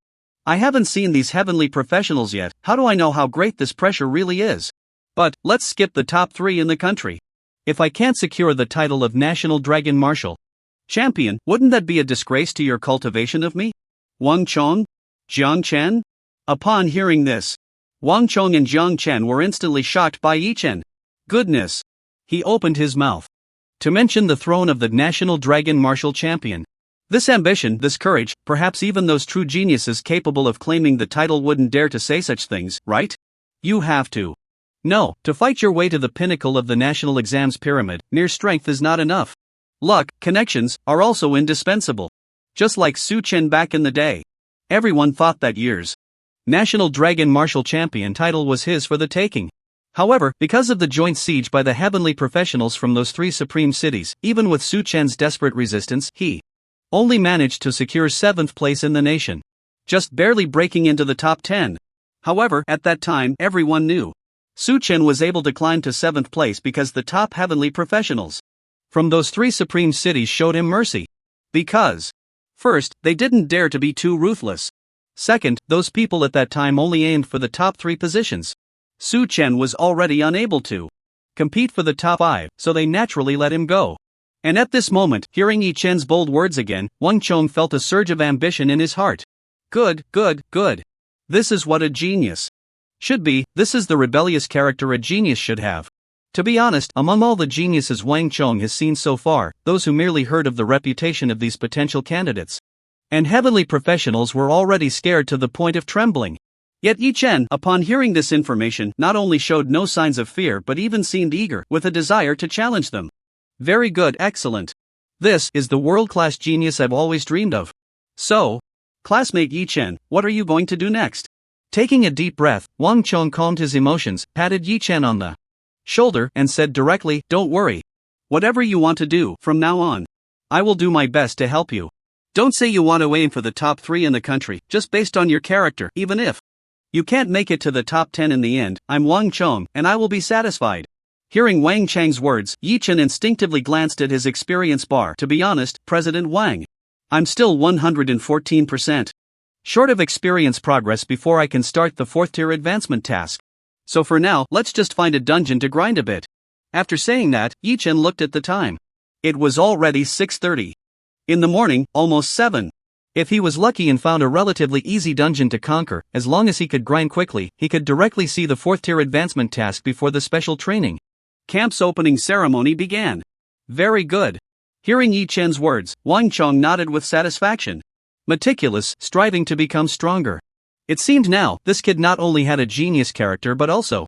I haven't seen these heavenly professionals yet. How do I know how great this pressure really is? But, let's skip the top 3 in the country. If I can't secure the title of National Dragon Martial Champion, wouldn't that be a disgrace to your cultivation of me? Wang Chong? Jiang Chen?" Upon hearing this, Wang Chong and Jiang Chen were instantly shocked by Yichen. Goodness! He opened his mouth to mention the throne of the National Dragon Martial Champion. This ambition, this courage, perhaps even those true geniuses capable of claiming the title wouldn't dare to say such things, right? You have to know, to fight your way to the pinnacle of the national exams pyramid, mere strength is not enough. Luck, connections, are also indispensable. Just like Su Chen back in the day. Everyone thought that year's National Dragon Martial Champion title was his for the taking. However, because of the joint siege by the heavenly professionals from those three supreme cities, even with Su Chen's desperate resistance, he only managed to secure 7th place in the nation, just barely breaking into the top 10. However, at that time, everyone knew Su Chen was able to climb to 7th place because the top heavenly professionals from those three supreme cities showed him mercy. Because, first, they didn't dare to be too ruthless. Second, those people at that time only aimed for the top 3 positions. Su Chen was already unable to compete for the top 5, so they naturally let him go. And at this moment, hearing Yi Chen's bold words again, Wang Chong felt a surge of ambition in his heart. Good. This is what a genius should be. This is the rebellious character a genius should have. To be honest, among all the geniuses Wang Chong has seen so far, those who merely heard of the reputation of these potential candidates and heavenly professionals were already scared to the point of trembling. Yet Yi Chen, upon hearing this information, not only showed no signs of fear but even seemed eager, with a desire to challenge them. Very good, excellent. This is the world-class genius I've always dreamed of. So, classmate Yi Chen, what are you going to do next? Taking a deep breath, Wang Chong calmed his emotions, patted Yi Chen on the shoulder, and said directly, "Don't worry. Whatever you want to do, from now on, I will do my best to help you. Don't say you want to aim for the top 3 in the country, just based on your character, even if you can't make it to the top 10 in the end. I'm Wang Chong, and I will be satisfied." Hearing Wang Chang's words, Yi Chen instinctively glanced at his experience bar. To be honest, President Wang, I'm still 114% short of experience progress before I can start the 4th tier advancement task. So for now, let's just find a dungeon to grind a bit. After saying that, Yi Chen looked at the time. It was already 6:30 in the morning, almost 7. If he was lucky and found a relatively easy dungeon to conquer, as long as he could grind quickly, he could directly see the 4th tier advancement task before the special training camp's opening ceremony began. Very good. Hearing Yi Chen's words, Wang Chong nodded with satisfaction. Meticulous, striving to become stronger. It seemed now, this kid not only had a genius character but also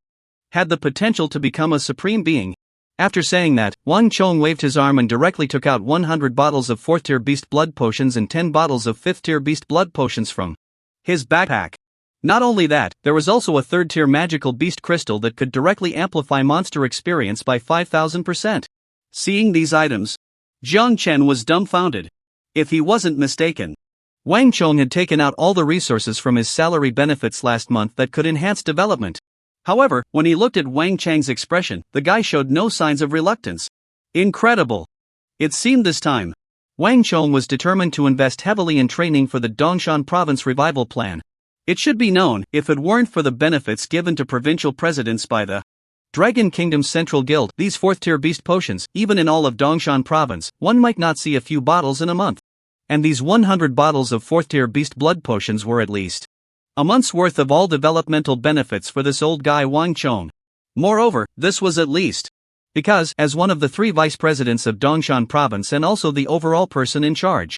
had the potential to become a supreme being. After saying that, Wang Chong waved his arm and directly took out 100 bottles of 4th tier beast blood potions and 10 bottles of 5th tier beast blood potions from his backpack. Not only that, there was also a 3rd tier magical beast crystal that could directly amplify monster experience by 5000%. Seeing these items, Jiang Chen was dumbfounded. If he wasn't mistaken, Wang Chong had taken out all the resources from his salary benefits last month that could enhance development. However, when he looked at Wang Chang's expression, the guy showed no signs of reluctance. Incredible. It seemed this time, Wang Chong was determined to invest heavily in training for the Dongshan Province revival plan. It should be known, if it weren't for the benefits given to provincial presidents by the Dragon Kingdom's Central Guild, these 4th tier beast potions, even in all of Dongshan Province, one might not see a few bottles in a month. And these 100 bottles of 4th tier beast blood potions were at least a month's worth of all developmental benefits for this old guy Wang Chong. Moreover, this was at least because, as one of the 3 vice presidents of Dongshan Province and also the overall person in charge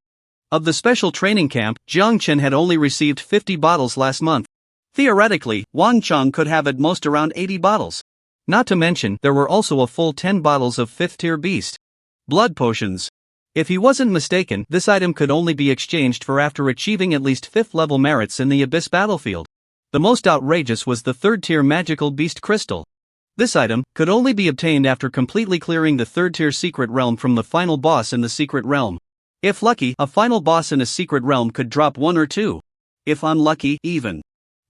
of the special training camp, Jiang Chen had only received 50 bottles last month. Theoretically, Wang Chong could have at most around 80 bottles. Not to mention, there were also a full 10 bottles of 5th tier beast blood potions. If he wasn't mistaken, this item could only be exchanged for after achieving at least 5th level merits in the Abyss battlefield. The most outrageous was the 3rd tier magical beast crystal. This item could only be obtained after completely clearing the 3rd tier secret realm from the final boss in the secret realm. If lucky, a final boss in a secret realm could drop 1 or 2. If unlucky, even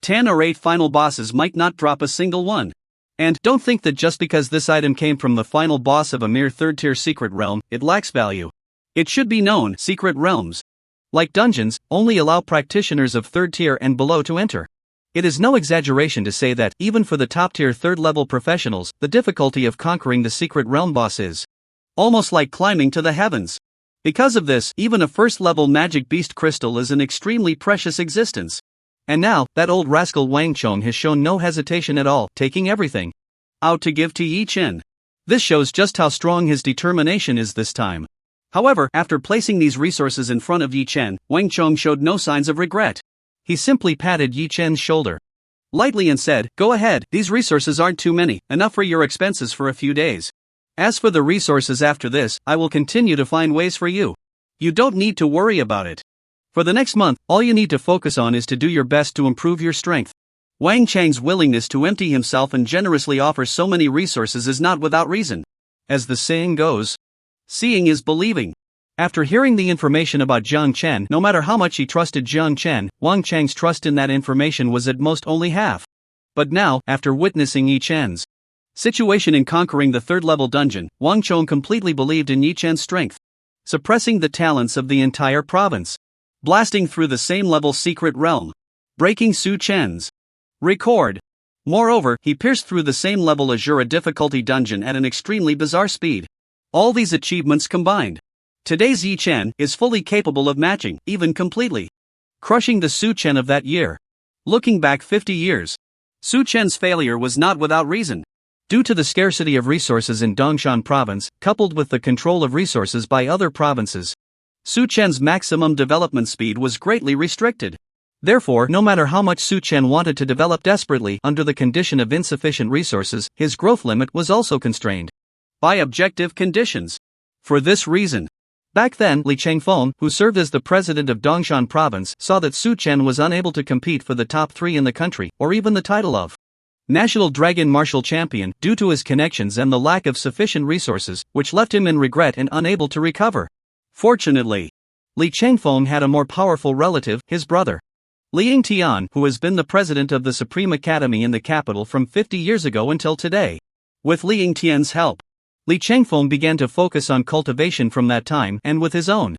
10 or 8 final bosses might not drop a single one. And don't think that just because this item came from the final boss of a mere 3rd tier secret realm, it lacks value. It should be known, secret realms, like dungeons, only allow practitioners of 3rd tier and below to enter. It is no exaggeration to say that, even for the top tier 3rd level professionals, the difficulty of conquering the secret realm boss is almost like climbing to the heavens. Because of this, even a 1st level magic beast crystal is an extremely precious existence. And now, that old rascal Wang Chong has shown no hesitation at all, taking everything out to give to Yi Chen. This shows just how strong his determination is this time. However, after placing these resources in front of Yi Chen, Wang Chong showed no signs of regret. He simply patted Yi Chen's shoulder lightly and said, "Go ahead, these resources aren't too many, enough for your expenses for a few days. As for the resources after this, I will continue to find ways for you. You don't need to worry about it. For the next month, all you need to focus on is to do your best to improve your strength." Wang Chang's willingness to empty himself and generously offer so many resources is not without reason. As the saying goes, seeing is believing. After hearing the information about Jiang Chen, no matter how much he trusted Jiang Chen, Wang Chang's trust in that information was at most only half. But now, after witnessing Yi Chen's situation in conquering the 3rd level dungeon, Wang Chong completely believed in Yi Chen's strength. Suppressing the talents of the entire province. Blasting through the same level secret realm. Breaking Su Chen's record. Moreover, he pierced through the same level Azura difficulty dungeon at an extremely bizarre speed. All these achievements combined, today's Yi Chen is fully capable of matching, even completely crushing the Su Chen of that year. Looking back 50 years, Su Chen's failure was not without reason. Due to the scarcity of resources in Dongshan Province, coupled with the control of resources by other provinces, Su Chen's maximum development speed was greatly restricted. Therefore, no matter how much Su Chen wanted to develop desperately under the condition of insufficient resources, his growth limit was also constrained by objective conditions. For this reason, back then, Li Changfeng, who served as the president of Dongshan province, saw that Su Chen was unable to compete for the top 3 in the country, or even the title of National Dragon Martial Champion, due to his connections and the lack of sufficient resources, which left him in regret and unable to recover. Fortunately, Li Changfeng had a more powerful relative, his brother Li Yingtian, who has been the president of the Supreme Academy in the capital from 50 years ago until today. With Li Yingtian's help, Li Changfeng began to focus on cultivation from that time, and with his own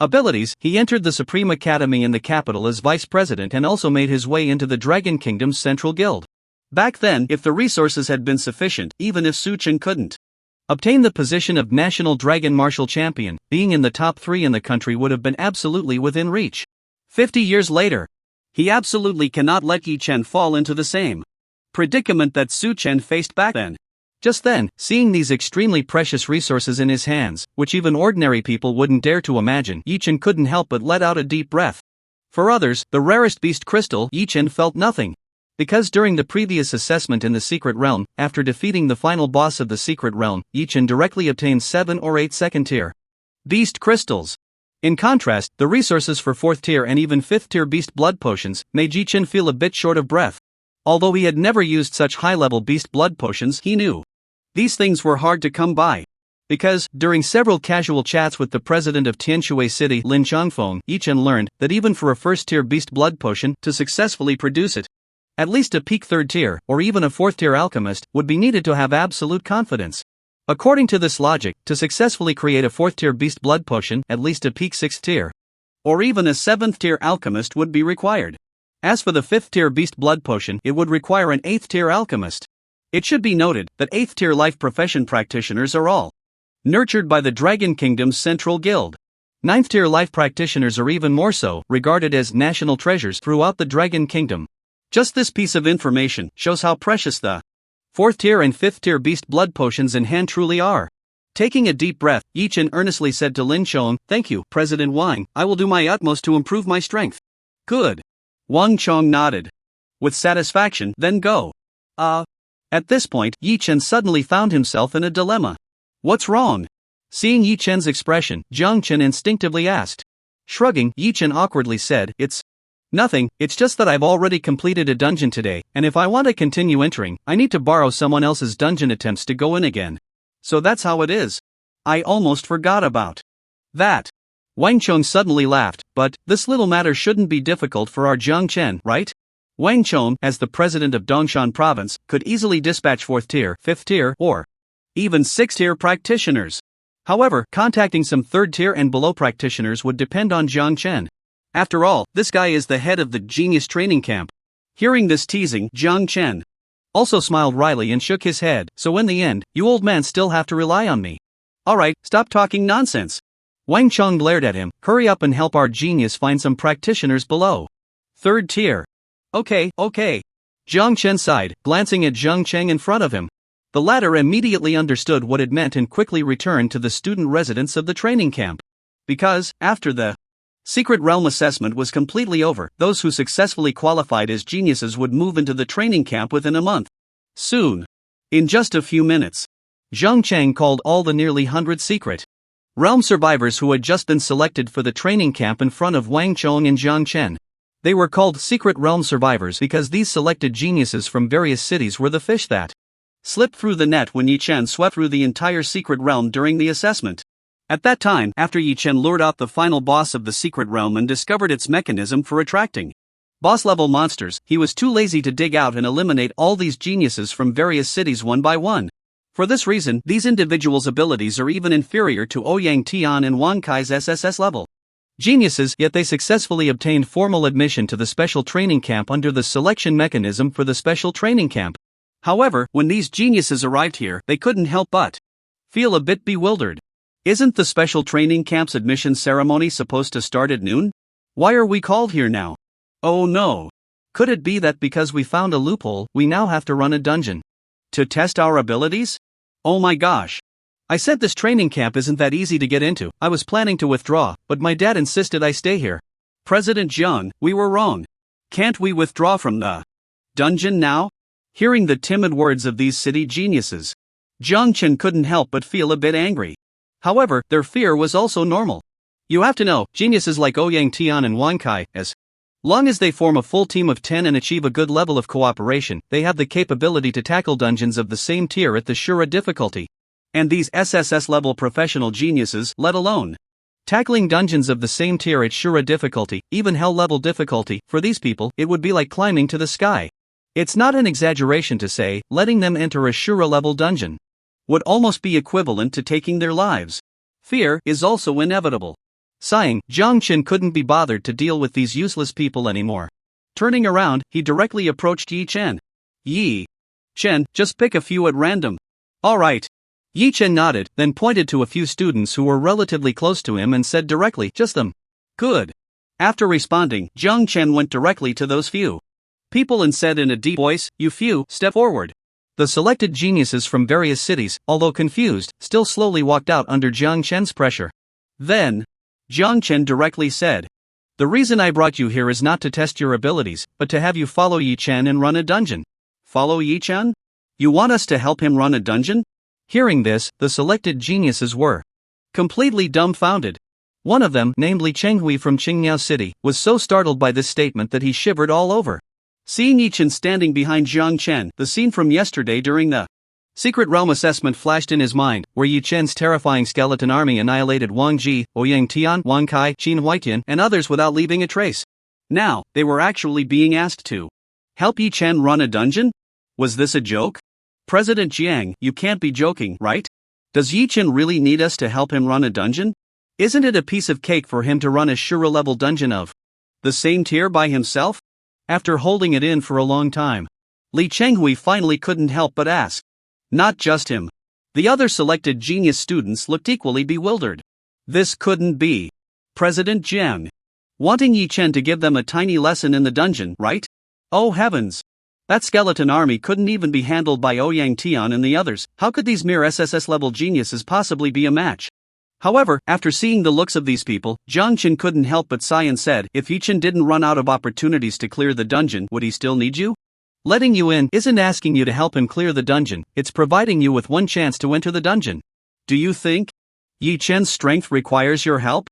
abilities, he entered the Supreme Academy in the capital as vice president and also made his way into the Dragon Kingdom's Central Guild. Back then, if the resources had been sufficient, even if Su Chen couldn't obtain the position of National Dragon Martial Champion, being in the top 3 in the country would have been absolutely within reach. 50 years later, he absolutely cannot let Yi Chen fall into the same predicament that Su Chen faced back then. Just then, seeing these extremely precious resources in his hands, which even ordinary people wouldn't dare to imagine, Yi Chen couldn't help but let out a deep breath. For others, the rarest beast crystal, Yi Chen felt nothing. Because during the previous assessment in the Secret Realm, after defeating the final boss of the Secret Realm, Yi Chen directly obtained 7 or 8 second-tier beast crystals. In contrast, the resources for 4th tier and even 5th tier beast blood potions made Yi Chen feel a bit short of breath. Although he had never used such high-level beast blood potions, he knew these things were hard to come by. Because, during several casual chats with the president of Tianshui City, Lin Changfeng, Yi Chen learned that even for a 1st tier beast blood potion, to successfully produce it, at least a peak 3rd tier, or even a 4th tier alchemist, would be needed to have absolute confidence. According to this logic, to successfully create a 4th tier beast blood potion, at least a peak 6th tier, or even a 7th tier alchemist would be required. As for the 5th tier beast blood potion, it would require an 8th tier alchemist. It should be noted that 8th tier life profession practitioners are all nurtured by the Dragon Kingdom's Central Guild. 9th tier life practitioners are even more so, regarded as national treasures throughout the Dragon Kingdom. Just this piece of information shows how precious the 4th tier and 5th tier beast blood potions in hand truly are. Taking a deep breath, Yi Chen earnestly said to Lin Chong, "Thank you, President Wang, I will do my utmost to improve my strength." "Good." Wang Chong nodded with satisfaction, "Then go." At this point, Yi Chen suddenly found himself in a dilemma. "What's wrong?" Seeing Yi Chen's expression, Jiang Chen instinctively asked. Shrugging, Yi Chen awkwardly said, "It's nothing, it's just that I've already completed a dungeon today, and if I want to continue entering, I need to borrow someone else's dungeon attempts to go in again. So that's how it is. I almost forgot about that." Wang Chong suddenly laughed, "But this little matter shouldn't be difficult for our Jiang Chen, right?" Wang Chong, as the president of Dongshan province, could easily dispatch 4th tier, 5th tier, or even 6th tier practitioners. However, contacting some 3rd tier and below practitioners would depend on Jiang Chen. After all, this guy is the head of the genius training camp. Hearing this teasing, Jiang Chen also smiled wryly and shook his head. "So in the end, you old man still have to rely on me. Alright, stop talking nonsense." Wang Chong glared at him. "Hurry up and help our genius find some practitioners below 3rd tier. Okay. Jiang Chen sighed, glancing at Zheng Cheng in front of him. The latter immediately understood what it meant and quickly returned to the student residence of the training camp. Because, after the Secret Realm assessment was completely over, those who successfully qualified as geniuses would move into the training camp within a month. Soon, in just a few minutes, Zheng Cheng called all the nearly 100 Secret Realm survivors who had just been selected for the training camp in front of Wang Chong and Jiang Chen. They were called Secret Realm survivors because these selected geniuses from various cities were the fish that slipped through the net when Yi Chen swept through the entire Secret Realm during the assessment. At that time, after Yi Chen lured out the final boss of the Secret Realm and discovered its mechanism for attracting boss-level monsters, he was too lazy to dig out and eliminate all these geniuses from various cities one by one. For this reason, these individuals' abilities are even inferior to Ouyang Tian and Wang Kai's SSS level geniuses, yet they successfully obtained formal admission to the special training camp under the selection mechanism for the special training camp. However, when these geniuses arrived here, they couldn't help but feel a bit bewildered. Isn't the special training camp's admission ceremony supposed to start at noon? Why are we called here now? Oh no. Could it be that because we found a loophole, we now have to run a dungeon to test our abilities? Oh my gosh. I said this training camp isn't that easy to get into. I was planning to withdraw, but my dad insisted I stay here. President Jiang, we were wrong. Can't we withdraw from the dungeon now? Hearing the timid words of these city geniuses, Jiang Chen couldn't help but feel a bit angry. However, their fear was also normal. You have to know, geniuses like Ouyang Tian and Wang Kai, as long as they form a full team of 10 and achieve a good level of cooperation, they have the capability to tackle dungeons of the same tier at the Shura difficulty. And these SSS level professional geniuses, let alone tackling dungeons of the same tier at Shura difficulty, even hell level difficulty, for these people, it would be like climbing to the sky. It's not an exaggeration to say, letting them enter a Shura level dungeon would almost be equivalent to taking their lives. Fear is also inevitable. Sighing, Jiang Chen couldn't be bothered to deal with these useless people anymore. Turning around, he directly approached Yi Chen. Yi Chen, just pick a few at random. Alright. Yi Chen nodded, then pointed to a few students who were relatively close to him and said directly, just them. Good. After responding, Jiang Chen went directly to those few people and said in a deep voice, you few, step forward. The selected geniuses from various cities, although confused, still slowly walked out under Jiang Chen's pressure. Then, Jiang Chen directly said, the reason I brought you here is not to test your abilities, but to have you follow Yi Chen and run a dungeon. Follow Yi Chen? You want us to help him run a dungeon? Hearing this, the selected geniuses were completely dumbfounded. One of them, named Li Chenghui from Qingmiao City, was so startled by this statement that he shivered all over. Seeing Yi Chen standing behind Jiang Chen, the scene from yesterday during the Secret Realm assessment flashed in his mind, where Yi Chen's terrifying skeleton army annihilated Wang Ji, Ouyang Tian, Wang Kai, Qin Huitian, and others without leaving a trace. Now, they were actually being asked to help Yi Chen run a dungeon? Was this a joke? President Jiang, you can't be joking, right? Does Yi Chen really need us to help him run a dungeon? Isn't it a piece of cake for him to run a Shura level dungeon of the same tier by himself? After holding it in for a long time, Li Chenghui finally couldn't help but ask. Not just him. The other selected genius students looked equally bewildered. This couldn't be President Jiang wanting Yi Chen to give them a tiny lesson in the dungeon, right? Oh heavens! That skeleton army couldn't even be handled by Ouyang Tian and the others. How could these mere SSS level geniuses possibly be a match? However, after seeing the looks of these people, Jiang Chen couldn't help but sigh and said, if Yi Chen didn't run out of opportunities to clear the dungeon, would he still need you? Letting you in isn't asking you to help him clear the dungeon, it's providing you with one chance to enter the dungeon. Do you think Yi Chen's strength requires your help?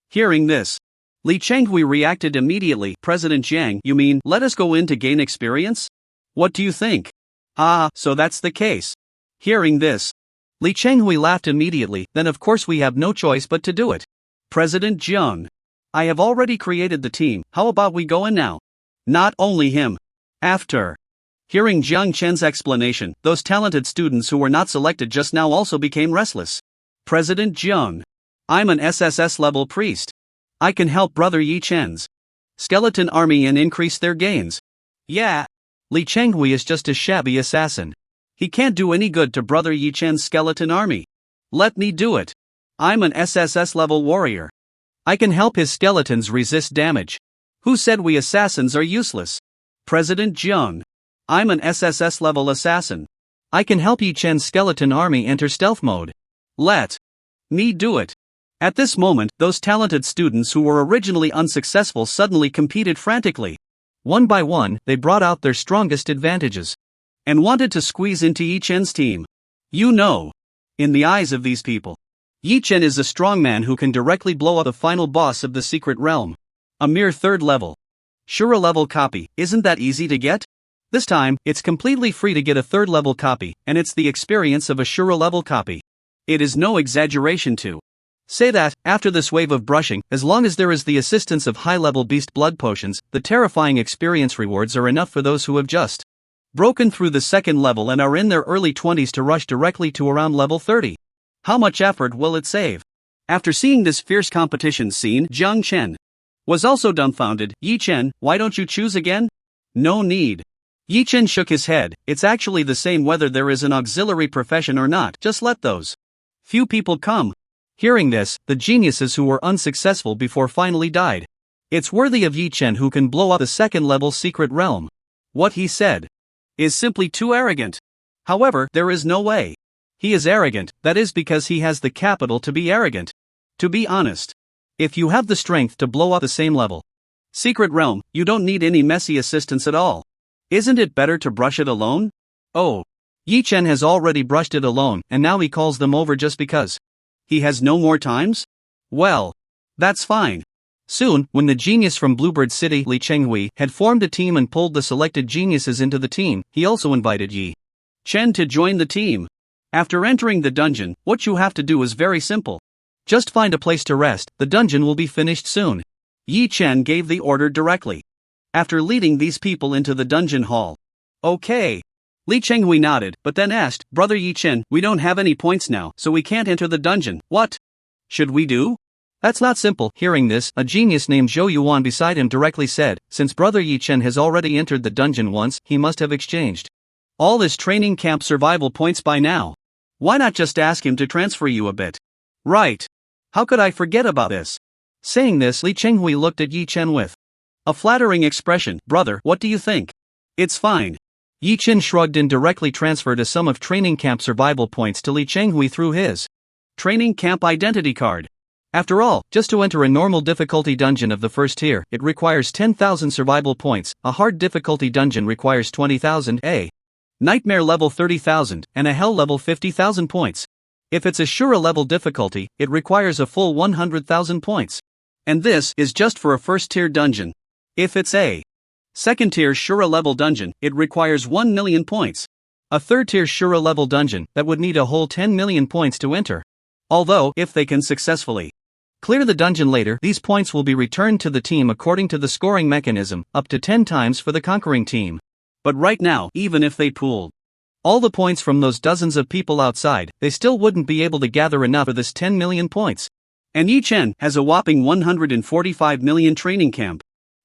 Hearing this, Li Chenghui reacted immediately. President Jiang, you mean, let us go in to gain experience? What do you think? So that's the case. Hearing this, Li Chenghui laughed immediately. Then of course we have no choice but to do it. President Jiang, I have already created the team, how about we go in now? Not only him. After hearing Jiang Chen's explanation, those talented students who were not selected just now also became restless. President Jiang, I'm an SSS level priest. I can help Brother Yi Chen's skeleton army and increase their gains. Yeah. Li Chenghui is just a shabby assassin. He can't do any good to Brother Yi Chen's skeleton army. Let me do it. I'm an SSS level warrior. I can help his skeletons resist damage. Who said we assassins are useless? President Jiang, I'm an SSS level assassin. I can help Yi Chen's skeleton army enter stealth mode. Let me do it. At this moment, those talented students who were originally unsuccessful suddenly competed frantically. One by one, they brought out their strongest advantages and wanted to squeeze into Yi Chen's team. You know, in the eyes of these people, Yi Chen is a strong man who can directly blow up the final boss of the secret realm. A mere third level Shura level copy, isn't that easy to get? This time, it's completely free to get a third level copy, and it's the experience of a Shura level copy. It is no exaggeration to say that, after this wave of brushing, as long as there is the assistance of high-level beast blood potions, the terrifying experience rewards are enough for those who have just broken through the second level and are in their early 20s to rush directly to around level 30. How much effort will it save? After seeing this fierce competition scene, Jiang Chen was also dumbfounded. Yi Chen, why don't you choose again? No need. Yi Chen shook his head. It's actually the same whether there is an auxiliary profession or not, just let those few people come. Hearing this, the geniuses who were unsuccessful before finally died. It's worthy of Yi Chen who can blow up the second level secret realm. What he said is simply too arrogant. However, there is no way. He is arrogant, that is because he has the capital to be arrogant. To be honest, if you have the strength to blow up the same level Secret realm, you don't need any messy assistance at all. Isn't it better to brush it alone? Oh. Yi Chen has already brushed it alone, and now he calls them over just because. He has no more times? Well, that's fine. Soon, when the genius from Bluebird City, Li Chenghui, had formed a team and pulled the selected geniuses into the team, he also invited Yi Chen to join the team. After entering the dungeon, what you have to do is very simple. Just find a place to rest, the dungeon will be finished soon. Yi Chen gave the order directly. After leading these people into the dungeon hall. Okay. Li Chenghui nodded, but then asked, Brother Yi Chen, we don't have any points now, so we can't enter the dungeon. What should we do? That's not simple. Hearing this, a genius named Zhou Yuan beside him directly said, since Brother Yi Chen has already entered the dungeon once, he must have exchanged all his training camp survival points by now. Why not just ask him to transfer you a bit? Right. How could I forget about this? Saying this, Li Chenghui looked at Yi Chen with a flattering expression. Brother, what do you think? It's fine. Yi Chen shrugged and directly transferred a sum of training camp survival points to Li Chenghui through his training camp identity card. After all, just to enter a normal difficulty dungeon of the first tier, it requires 10,000 survival points, a hard difficulty dungeon requires 20,000, a nightmare level 30,000, and a hell level 50,000 points. If it's a Shura level difficulty, it requires a full 100,000 points. And this is just for a first tier dungeon. If it's a second tier Shura level dungeon, it requires 1 million points. A third tier Shura level dungeon, that would need a whole 10 million points to enter. Although, if they can successfully clear the dungeon later, these points will be returned to the team according to the scoring mechanism, up to 10 times for the conquering team. But right now, even if they pooled all the points from those dozens of people outside, they still wouldn't be able to gather enough for this 10 million points. And Yi Chen has a whopping 145 million training camp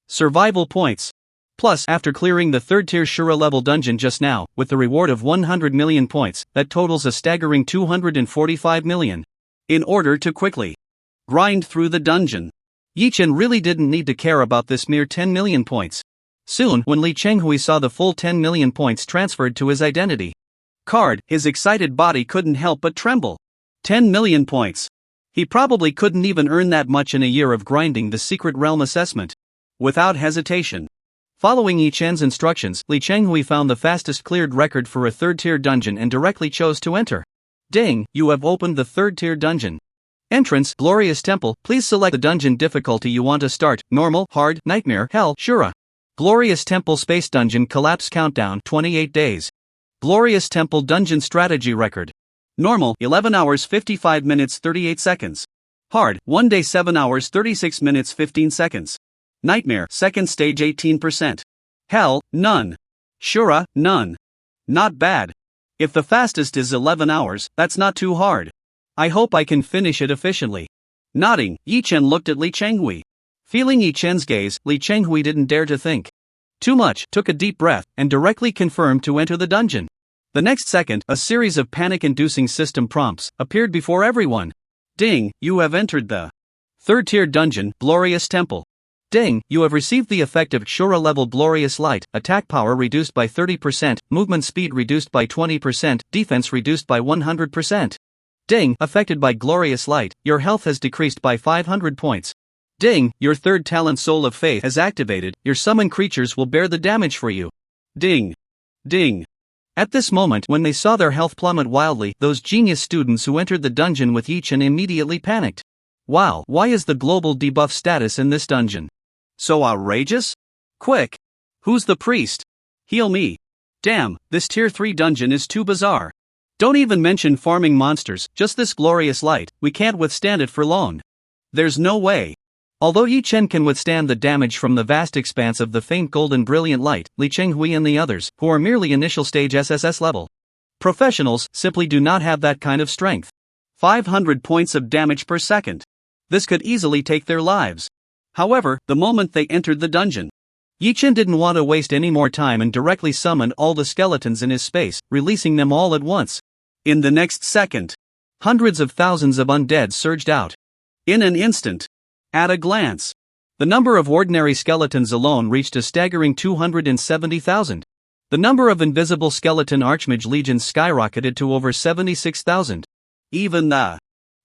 survival points. Plus, after clearing the third tier Shura level dungeon just now, with the reward of 100 million points, that totals a staggering 245 million. In order to quickly grind through the dungeon, Yi Chen really didn't need to care about this mere 10 million points. Soon, when Li Chenghui saw the full 10 million points transferred to his identity card, his excited body couldn't help but tremble. 10 million points. He probably couldn't even earn that much in a year of grinding the secret realm assessment. Without hesitation, following Yi Chen's instructions, Li Chenghui found the fastest cleared record for a third-tier dungeon and directly chose to enter. Ding, you have opened the third-tier dungeon. Entrance, Glorious Temple. Please select the dungeon difficulty you want to start, normal, hard, nightmare, hell, Shura. Glorious Temple Space Dungeon Collapse Countdown 28 days. Glorious Temple Dungeon Strategy Record. Normal, 11 hours 55 minutes 38 seconds. Hard, 1 day 7 hours 36 minutes 15 seconds. Nightmare, second stage 18%. Hell, none. Shura, none. Not bad. If the fastest is 11 hours, that's not too hard. I hope I can finish it efficiently. Nodding, Yi Chen looked at Li Chenghui. Feeling Yi Chen's gaze, Li Chenghui didn't dare to think too much, took a deep breath, and directly confirmed to enter the dungeon. The next second, a series of panic-inducing system prompts appeared before everyone. Ding, you have entered the third-tier dungeon, Glorious Temple. Ding, you have received the effect of Shura-level Glorious Light, attack power reduced by 30%, movement speed reduced by 20%, defense reduced by 100%. Ding, affected by Glorious Light, your health has decreased by 500 points. Ding, your third talent Soul of Faith has activated, your summoned creatures will bear the damage for you. Ding. Ding. At this moment, when they saw their health plummet wildly, those genius students who entered the dungeon with Yi Chen immediately panicked. Wow, why is the global debuff status in this dungeon so outrageous? Quick! Who's the priest? Heal me. Damn, this tier 3 dungeon is too bizarre. Don't even mention farming monsters, just this glorious light, we can't withstand it for long. There's no way. Although Yi Chen can withstand the damage from the vast expanse of the faint golden brilliant light, Li Chenghui and the others, who are merely initial stage SSS level professionals, simply do not have that kind of strength. 500 points of damage per second. This could easily take their lives. However, the moment they entered the dungeon, Yi Chen didn't want to waste any more time and directly summoned all the skeletons in his space, releasing them all at once. In the next second, hundreds of thousands of undead surged out. In an instant. At a glance, the number of ordinary skeletons alone reached a staggering 270,000. The number of invisible skeleton archmage legions skyrocketed to over 76,000. Even the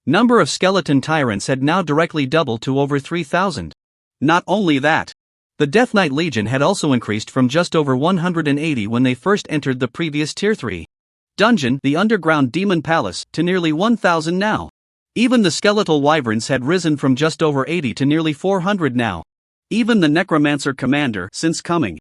number of skeleton tyrants had now directly doubled to over 3,000. Not only that, The Death Knight Legion had also increased from just over 180 when they first entered the previous Tier 3 dungeon, the Underground Demon Palace, to nearly 1,000 now. Even the Skeletal Wyverns had risen from just over 80 to nearly 400 now. Even the Necromancer Commander, since coming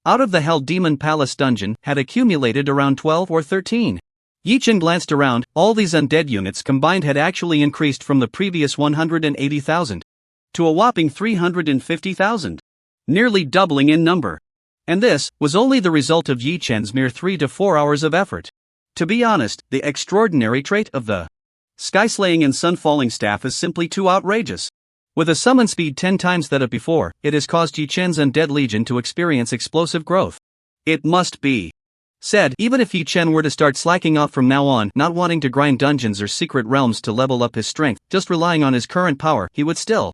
out of the Hell Demon Palace dungeon, had accumulated around 12 or 13. Yichen glanced around. All these undead units combined had actually increased from the previous 180,000 to a whopping 350,000. Nearly doubling in number. And this was only the result of Yichen's mere 3 to 4 hours of effort. To be honest, the extraordinary trait of the Skyslaying and Sunfalling staff is simply too outrageous. With a summon speed 10 times that of before, it has caused Yichen's Undead Legion to experience explosive growth. It must be said, even if Yichen were to start slacking off from now on, not wanting to grind dungeons or secret realms to level up his strength, just relying on his current power, he would still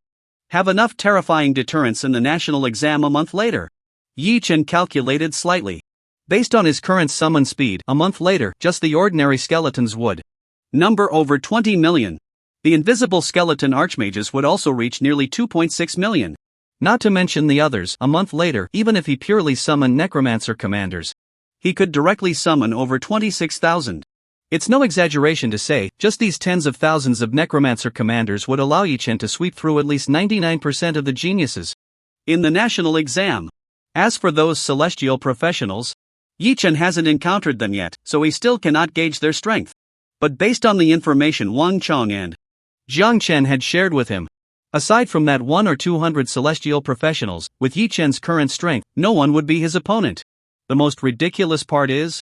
have enough terrifying deterrence in the national exam a month later. Yichen calculated slightly. Based on his current summon speed, a month later, just the ordinary skeletons would number over 20 million. The invisible skeleton archmages would also reach nearly 2.6 million. Not to mention the others. A month later, even if he purely summoned necromancer commanders, he could directly summon over 26,000. It's no exaggeration to say, just these tens of thousands of necromancer commanders would allow Yichen to sweep through at least 99% of the geniuses in the national exam. As for those celestial professionals, Yichen hasn't encountered them yet, so he still cannot gauge their strength. But based on the information Wang Chong and Jiang Chen had shared with him, aside from that 1 or 200 celestial professionals, with Yichen's current strength, no one would be his opponent. The most ridiculous part is,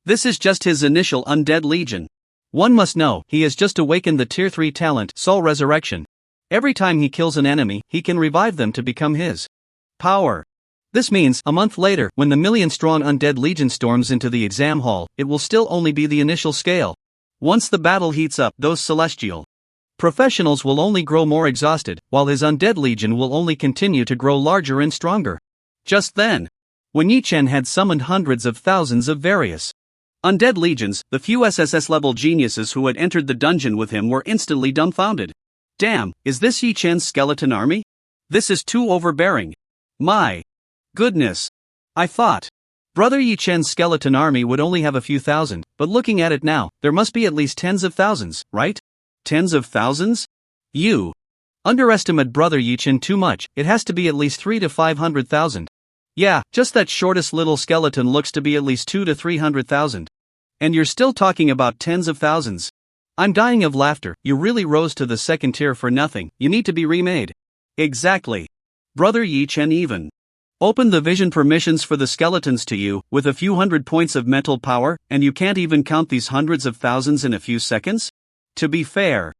this is just his initial Undead Legion. One must know, he has just awakened the Tier 3 talent, Soul Resurrection. Every time he kills an enemy, he can revive them to become his power. This means, a month later, when the million-strong Undead Legion storms into the exam hall, it will still only be the initial scale. Once the battle heats up, those celestial professionals will only grow more exhausted, while his Undead Legion will only continue to grow larger and stronger. Just then, when Yichen had summoned hundreds of thousands of various Undead Legions, the few SSS-level geniuses who had entered the dungeon with him were instantly dumbfounded. Damn, is this Yichen's skeleton army? This is too overbearing. My goodness. I thought Brother Yichen's skeleton army would only have a few thousand, but looking at it now, there must be at least tens of thousands, right? Tens of thousands? You underestimate Brother Yichen too much. It has to be at least 3 to 500,000. Yeah, just that shortest little skeleton looks to be at least 2 to 300,000. And you're still talking about tens of thousands. I'm dying of laughter. You really rose to the second tier for nothing. You need to be remade. Exactly. Brother Yichen even opened the vision permissions for the skeletons to you, with a few hundred points of mental power, and you can't even count these hundreds of thousands in a few seconds? To be fair,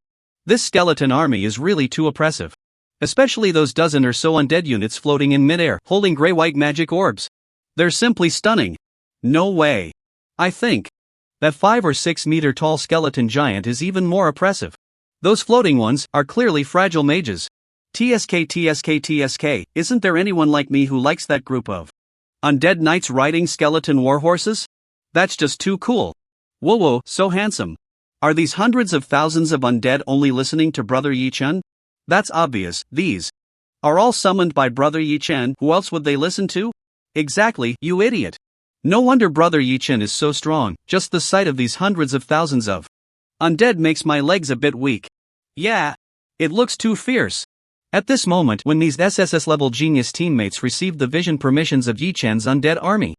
this skeleton army is really too oppressive. Especially those dozen or so undead units floating in midair, holding gray-white magic orbs. They're simply stunning. No way. I think that 5 or 6 meter tall skeleton giant is even more oppressive. Those floating ones are clearly fragile mages. TSK, isn't there anyone like me who likes that group of undead knights riding skeleton warhorses? That's just too cool. Whoa, so handsome. Are these hundreds of thousands of undead only listening to Brother Yichen? That's obvious. These are all summoned by Brother Yichen. Who else would they listen to? Exactly, you idiot. No wonder Brother Yichen is so strong. Just the sight of these hundreds of thousands of undead makes my legs a bit weak. Yeah, it looks too fierce. At this moment, when these SSS-level genius teammates received the vision permissions of Yichen's undead army,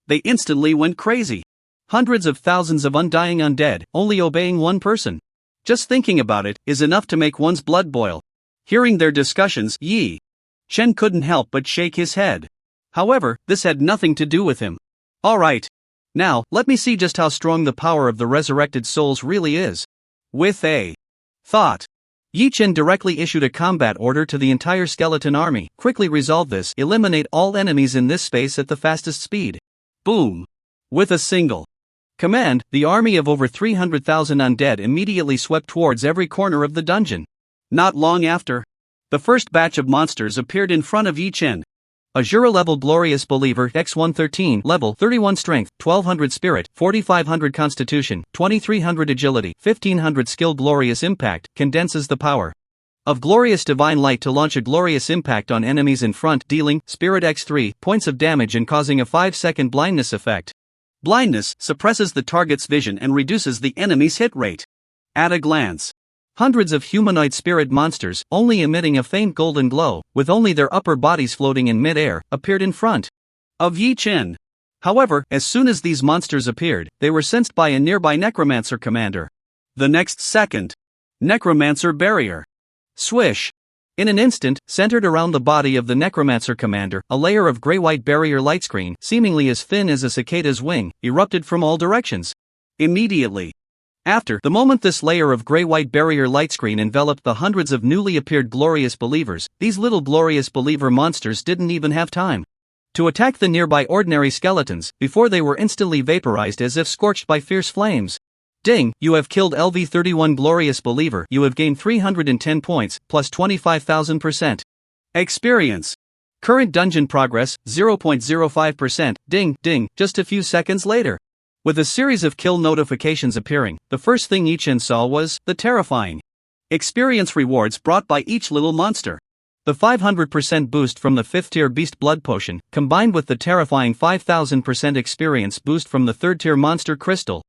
they instantly went crazy. Hundreds of thousands of undying undead, only obeying one person. Just thinking about it is enough to make one's blood boil. Hearing their discussions, Yi Chen couldn't help but shake his head. However, this had nothing to do with him. Alright. Now, let me see just how strong the power of the resurrected souls really is. With a thought, Yichen directly issued a combat order to the entire skeleton army. Quickly resolve this. Eliminate all enemies in this space at the fastest speed. Boom. With a single command, the army of over 300,000 undead immediately swept towards every corner of the dungeon. Not long after, the first batch of monsters appeared in front of Yichen. Azura level Glorious Believer X113 level 31 strength, 1200 spirit, 4500 constitution, 2300 agility, 1500 skill. Glorious Impact condenses the power of glorious divine light to launch a glorious impact on enemies in front, dealing Spirit X3 points of damage and causing a 5-second blindness effect. Blindness suppresses the target's vision and reduces the enemy's hit rate. At a glance, hundreds of humanoid spirit monsters, only emitting a faint golden glow, with only their upper bodies floating in mid-air, appeared in front of Yi Chen. However, as soon as these monsters appeared, they were sensed by a nearby necromancer commander. The next second, necromancer barrier. Swish! In an instant, centered around the body of the necromancer commander, a layer of gray-white barrier light screen, seemingly as thin as a cicada's wing, erupted from all directions. Immediately after the moment this layer of gray-white barrier light screen enveloped the hundreds of newly appeared glorious believers, these little glorious believer monsters didn't even have time to attack the nearby ordinary skeletons, before they were instantly vaporized as if scorched by fierce flames. Ding, you have killed LV31 Glorious Believer. You have gained 310 points, plus 25,000%. Experience. Current dungeon progress, 0.05%. Ding, ding, just a few seconds later. With a series of kill notifications appearing, the first thing Yi Chen saw was the terrifying experience rewards brought by each little monster. The 500% boost from the 5th tier Beast Blood Potion, combined with the terrifying 5,000% experience boost from the 3rd tier Monster Crystal,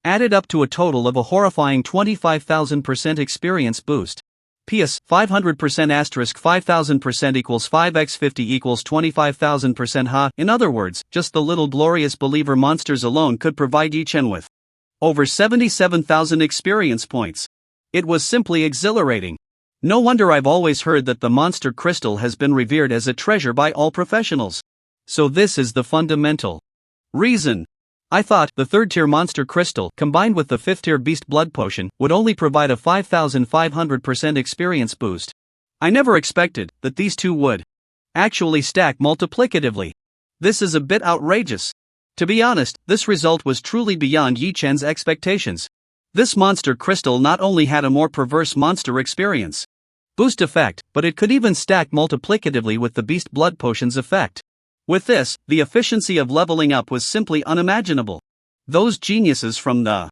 added up to a total of a horrifying 25,000% experience boost. PS 500% asterisk 5,000% equals 5x50 equals 25,000% ha. In other words, just the little glorious believer monsters alone could provide Yi Chen with over 77,000 experience points. It was simply exhilarating. No wonder I've always heard that the monster crystal has been revered as a treasure by all professionals. So this is the fundamental reason. I thought the 3rd tier Monster Crystal, combined with the 5th tier Beast Blood Potion, would only provide a 5,500% experience boost. I never expected that these two would actually stack multiplicatively. This is a bit outrageous. To be honest, this result was truly beyond Yi Chen's expectations. This Monster Crystal not only had a more perverse monster experience boost effect, but it could even stack multiplicatively with the Beast Blood Potion's effect. With this, the efficiency of leveling up was simply unimaginable. Those geniuses from the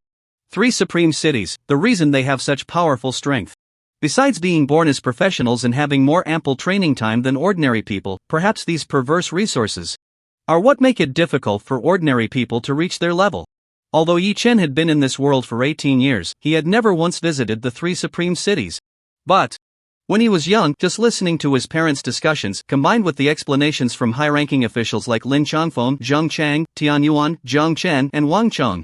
3 Supreme Cities, the reason they have such powerful strength. Besides being born as professionals and having more ample training time than ordinary people, perhaps these perverse resources are what make it difficult for ordinary people to reach their level. Although Yi Chen had been in this world for 18 years, he had never once visited the 3 Supreme Cities. But when he was young, just listening to his parents' discussions, combined with the explanations from high-ranking officials like Lin Changfeng, Zheng Chang, Tian Yuan, Zhang Chen, and Wang Cheng.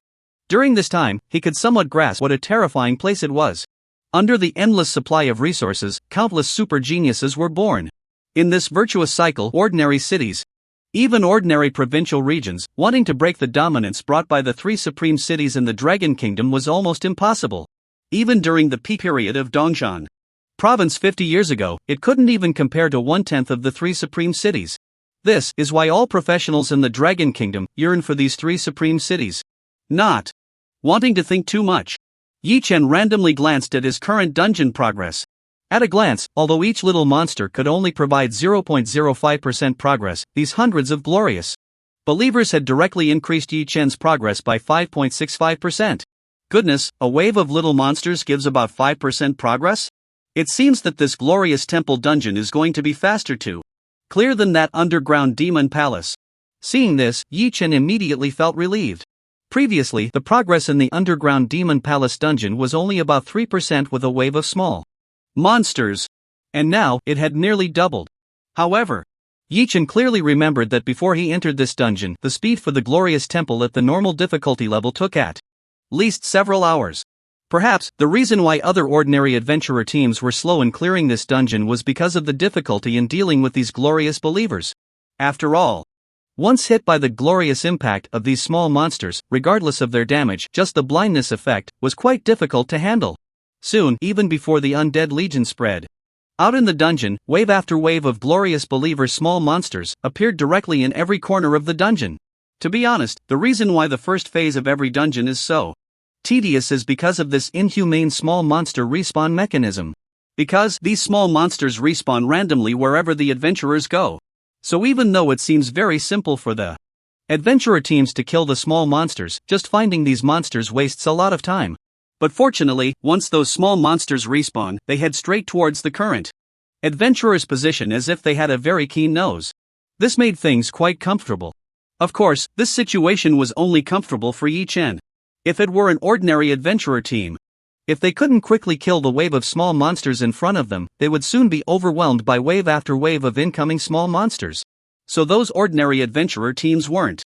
During this time, he could somewhat grasp what a terrifying place it was. Under the endless supply of resources, countless super geniuses were born. In this virtuous cycle, ordinary cities, even ordinary provincial regions, wanting to break the dominance brought by the 3 Supreme Cities in the Dragon Kingdom was almost impossible. Even during the peak period of Dongshan Province 50 years ago, it couldn't even compare to 1/10 of the 3 Supreme Cities. This is why all professionals in the Dragon Kingdom yearn for these 3 Supreme Cities. Not wanting to think too much, Yi Chen randomly glanced at his current dungeon progress. At a glance, although each little monster could only provide 0.05% progress, these hundreds of glorious believers had directly increased Yi Chen's progress by 5.65%. Goodness, a wave of little monsters gives about 5% progress? It seems that this glorious temple dungeon is going to be faster too. Clear than that underground demon palace. Seeing this, Yi Chen immediately felt relieved. Previously, the progress in the underground demon palace dungeon was only about 3% with a wave of small monsters. And now, it had nearly doubled. However, Yi Chen clearly remembered that before he entered this dungeon, the speed for the glorious temple at the normal difficulty level took at least several hours. Perhaps, the reason why other ordinary adventurer teams were slow in clearing this dungeon was because of the difficulty in dealing with these glorious believers. After all, once hit by the glorious impact of these small monsters, regardless of their damage, just the blindness effect was quite difficult to handle. Soon, even before the undead legion spread out in the dungeon, wave after wave of glorious believer small monsters appeared directly in every corner of the dungeon. To be honest, the reason why the first phase of every dungeon is so tedious is because of this inhumane small monster respawn mechanism. Because these small monsters respawn randomly wherever the adventurers go. So even though it seems very simple for the adventurer teams to kill the small monsters, just finding these monsters wastes a lot of time. But fortunately, once those small monsters respawn, they head straight towards the current adventurer's position as if they had a very keen nose. This made things quite comfortable. Of course, this situation was only comfortable for Yi Chen. If it were an ordinary adventurer team, if they couldn't quickly kill the wave of small monsters in front of them, they would soon be overwhelmed by wave after wave of incoming small monsters. So those ordinary adventurer teams weren't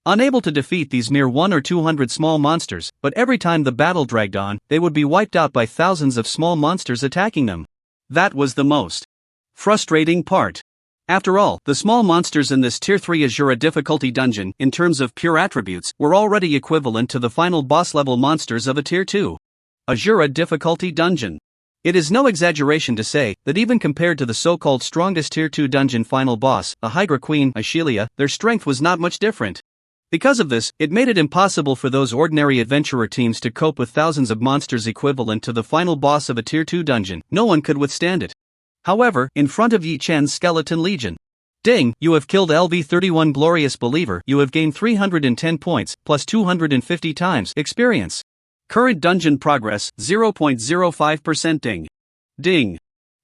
unable to defeat these mere 100 or 200 small monsters, but every time the battle dragged on, they would be wiped out by thousands of small monsters attacking them. That was the most frustrating part. After all, the small monsters in this Tier 3 Azura difficulty dungeon, in terms of pure attributes, were already equivalent to the final boss level monsters of a Tier 2 Azura difficulty dungeon. It is no exaggeration to say that even compared to the so-called strongest Tier 2 dungeon final boss, a Hydra Queen, Ashelia, their strength was not much different. Because of this, it made it impossible for those ordinary adventurer teams to cope with thousands of monsters equivalent to the final boss of a Tier 2 dungeon. No one could withstand it. However, in front of Yi Chen's Skeleton Legion, ding, you have killed LV31 Glorious Believer, you have gained 310 points, plus 250 times experience. Current dungeon progress, 0.05% ding. Ding.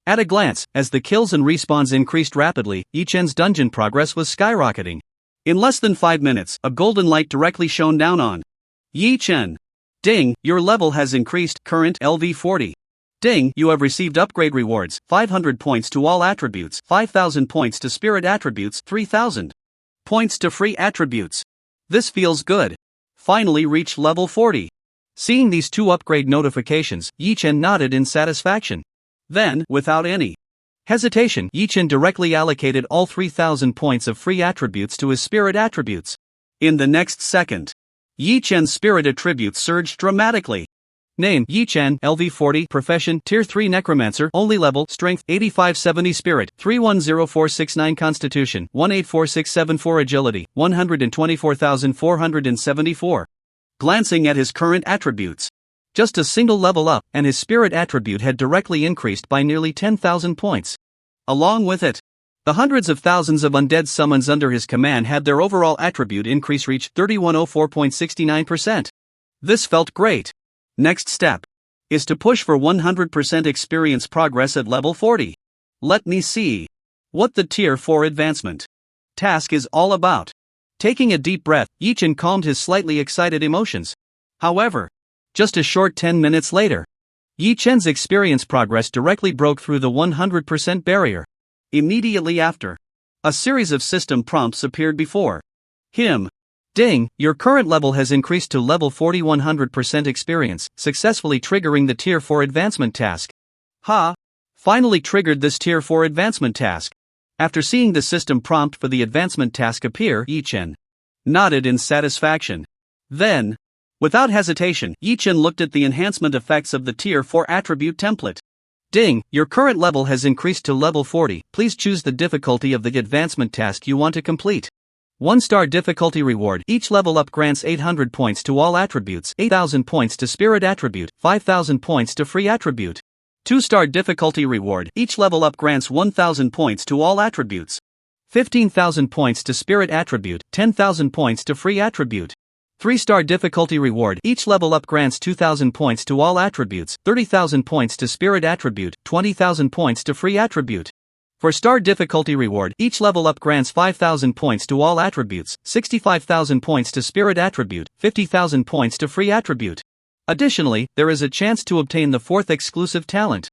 At a glance, as the kills and respawns increased rapidly, Yi Chen's dungeon progress was skyrocketing. In less than 5 minutes, a golden light directly shone down on Yi Chen. Ding, your level has increased, current LV40. Ding, you have received upgrade rewards, 500 points to all attributes, 5,000 points to spirit attributes, 3,000 points to free attributes. This feels good. Finally reached level 40. Seeing these two upgrade notifications, Yi Chen nodded in satisfaction. Then, without any hesitation, Yi Chen directly allocated all 3,000 points of free attributes to his spirit attributes. In the next second, Yi Chen's spirit attributes surged dramatically. Name: Yi Chen, LV40, Profession, Tier 3 Necromancer, only level, Strength, 8570 Spirit, 310469 Constitution, 184674 Agility, 124,474. Glancing at his current attributes, just a single level up, and his spirit attribute had directly increased by nearly 10,000 points. Along with it, the hundreds of thousands of undead summons under his command had their overall attribute increase reach 3104.69%. This felt great. Next step is to push for 100% experience progress at level 40. Let me see what the Tier 4 advancement task is all about. Taking a deep breath, Yi Chen calmed his slightly excited emotions. However, just a short 10 minutes later, Yi Chen's experience progress directly broke through the 100% barrier. Immediately after, a series of system prompts appeared before him. Ding, your current level has increased to level 40, 100% experience, successfully triggering the Tier 4 advancement task. Ha! Finally triggered this Tier 4 advancement task. After seeing the system prompt for the advancement task appear, Yi Chen nodded in satisfaction. Then, without hesitation, Yi Chen looked at the enhancement effects of the Tier 4 attribute template. Ding, your current level has increased to level 40, please choose the difficulty of the advancement task you want to complete. 1-star difficulty reward, each level up grants 800 points to all attributes, 8,000 points to spirit attribute, 5,000 points to free attribute. 2-star difficulty reward, each level up grants 1,000 points to all attributes, 15,000 points to spirit attribute, 10,000 points to free attribute. 3-star difficulty reward, each level up grants 2,000 points to all attributes, 30,000 points to spirit attribute, 20,000 points to free attribute. 4-star difficulty reward, each level up grants 5,000 points to all attributes, 65,000 points to spirit attribute, 50,000 points to free attribute. Additionally, there is a chance to obtain the 4th exclusive talent.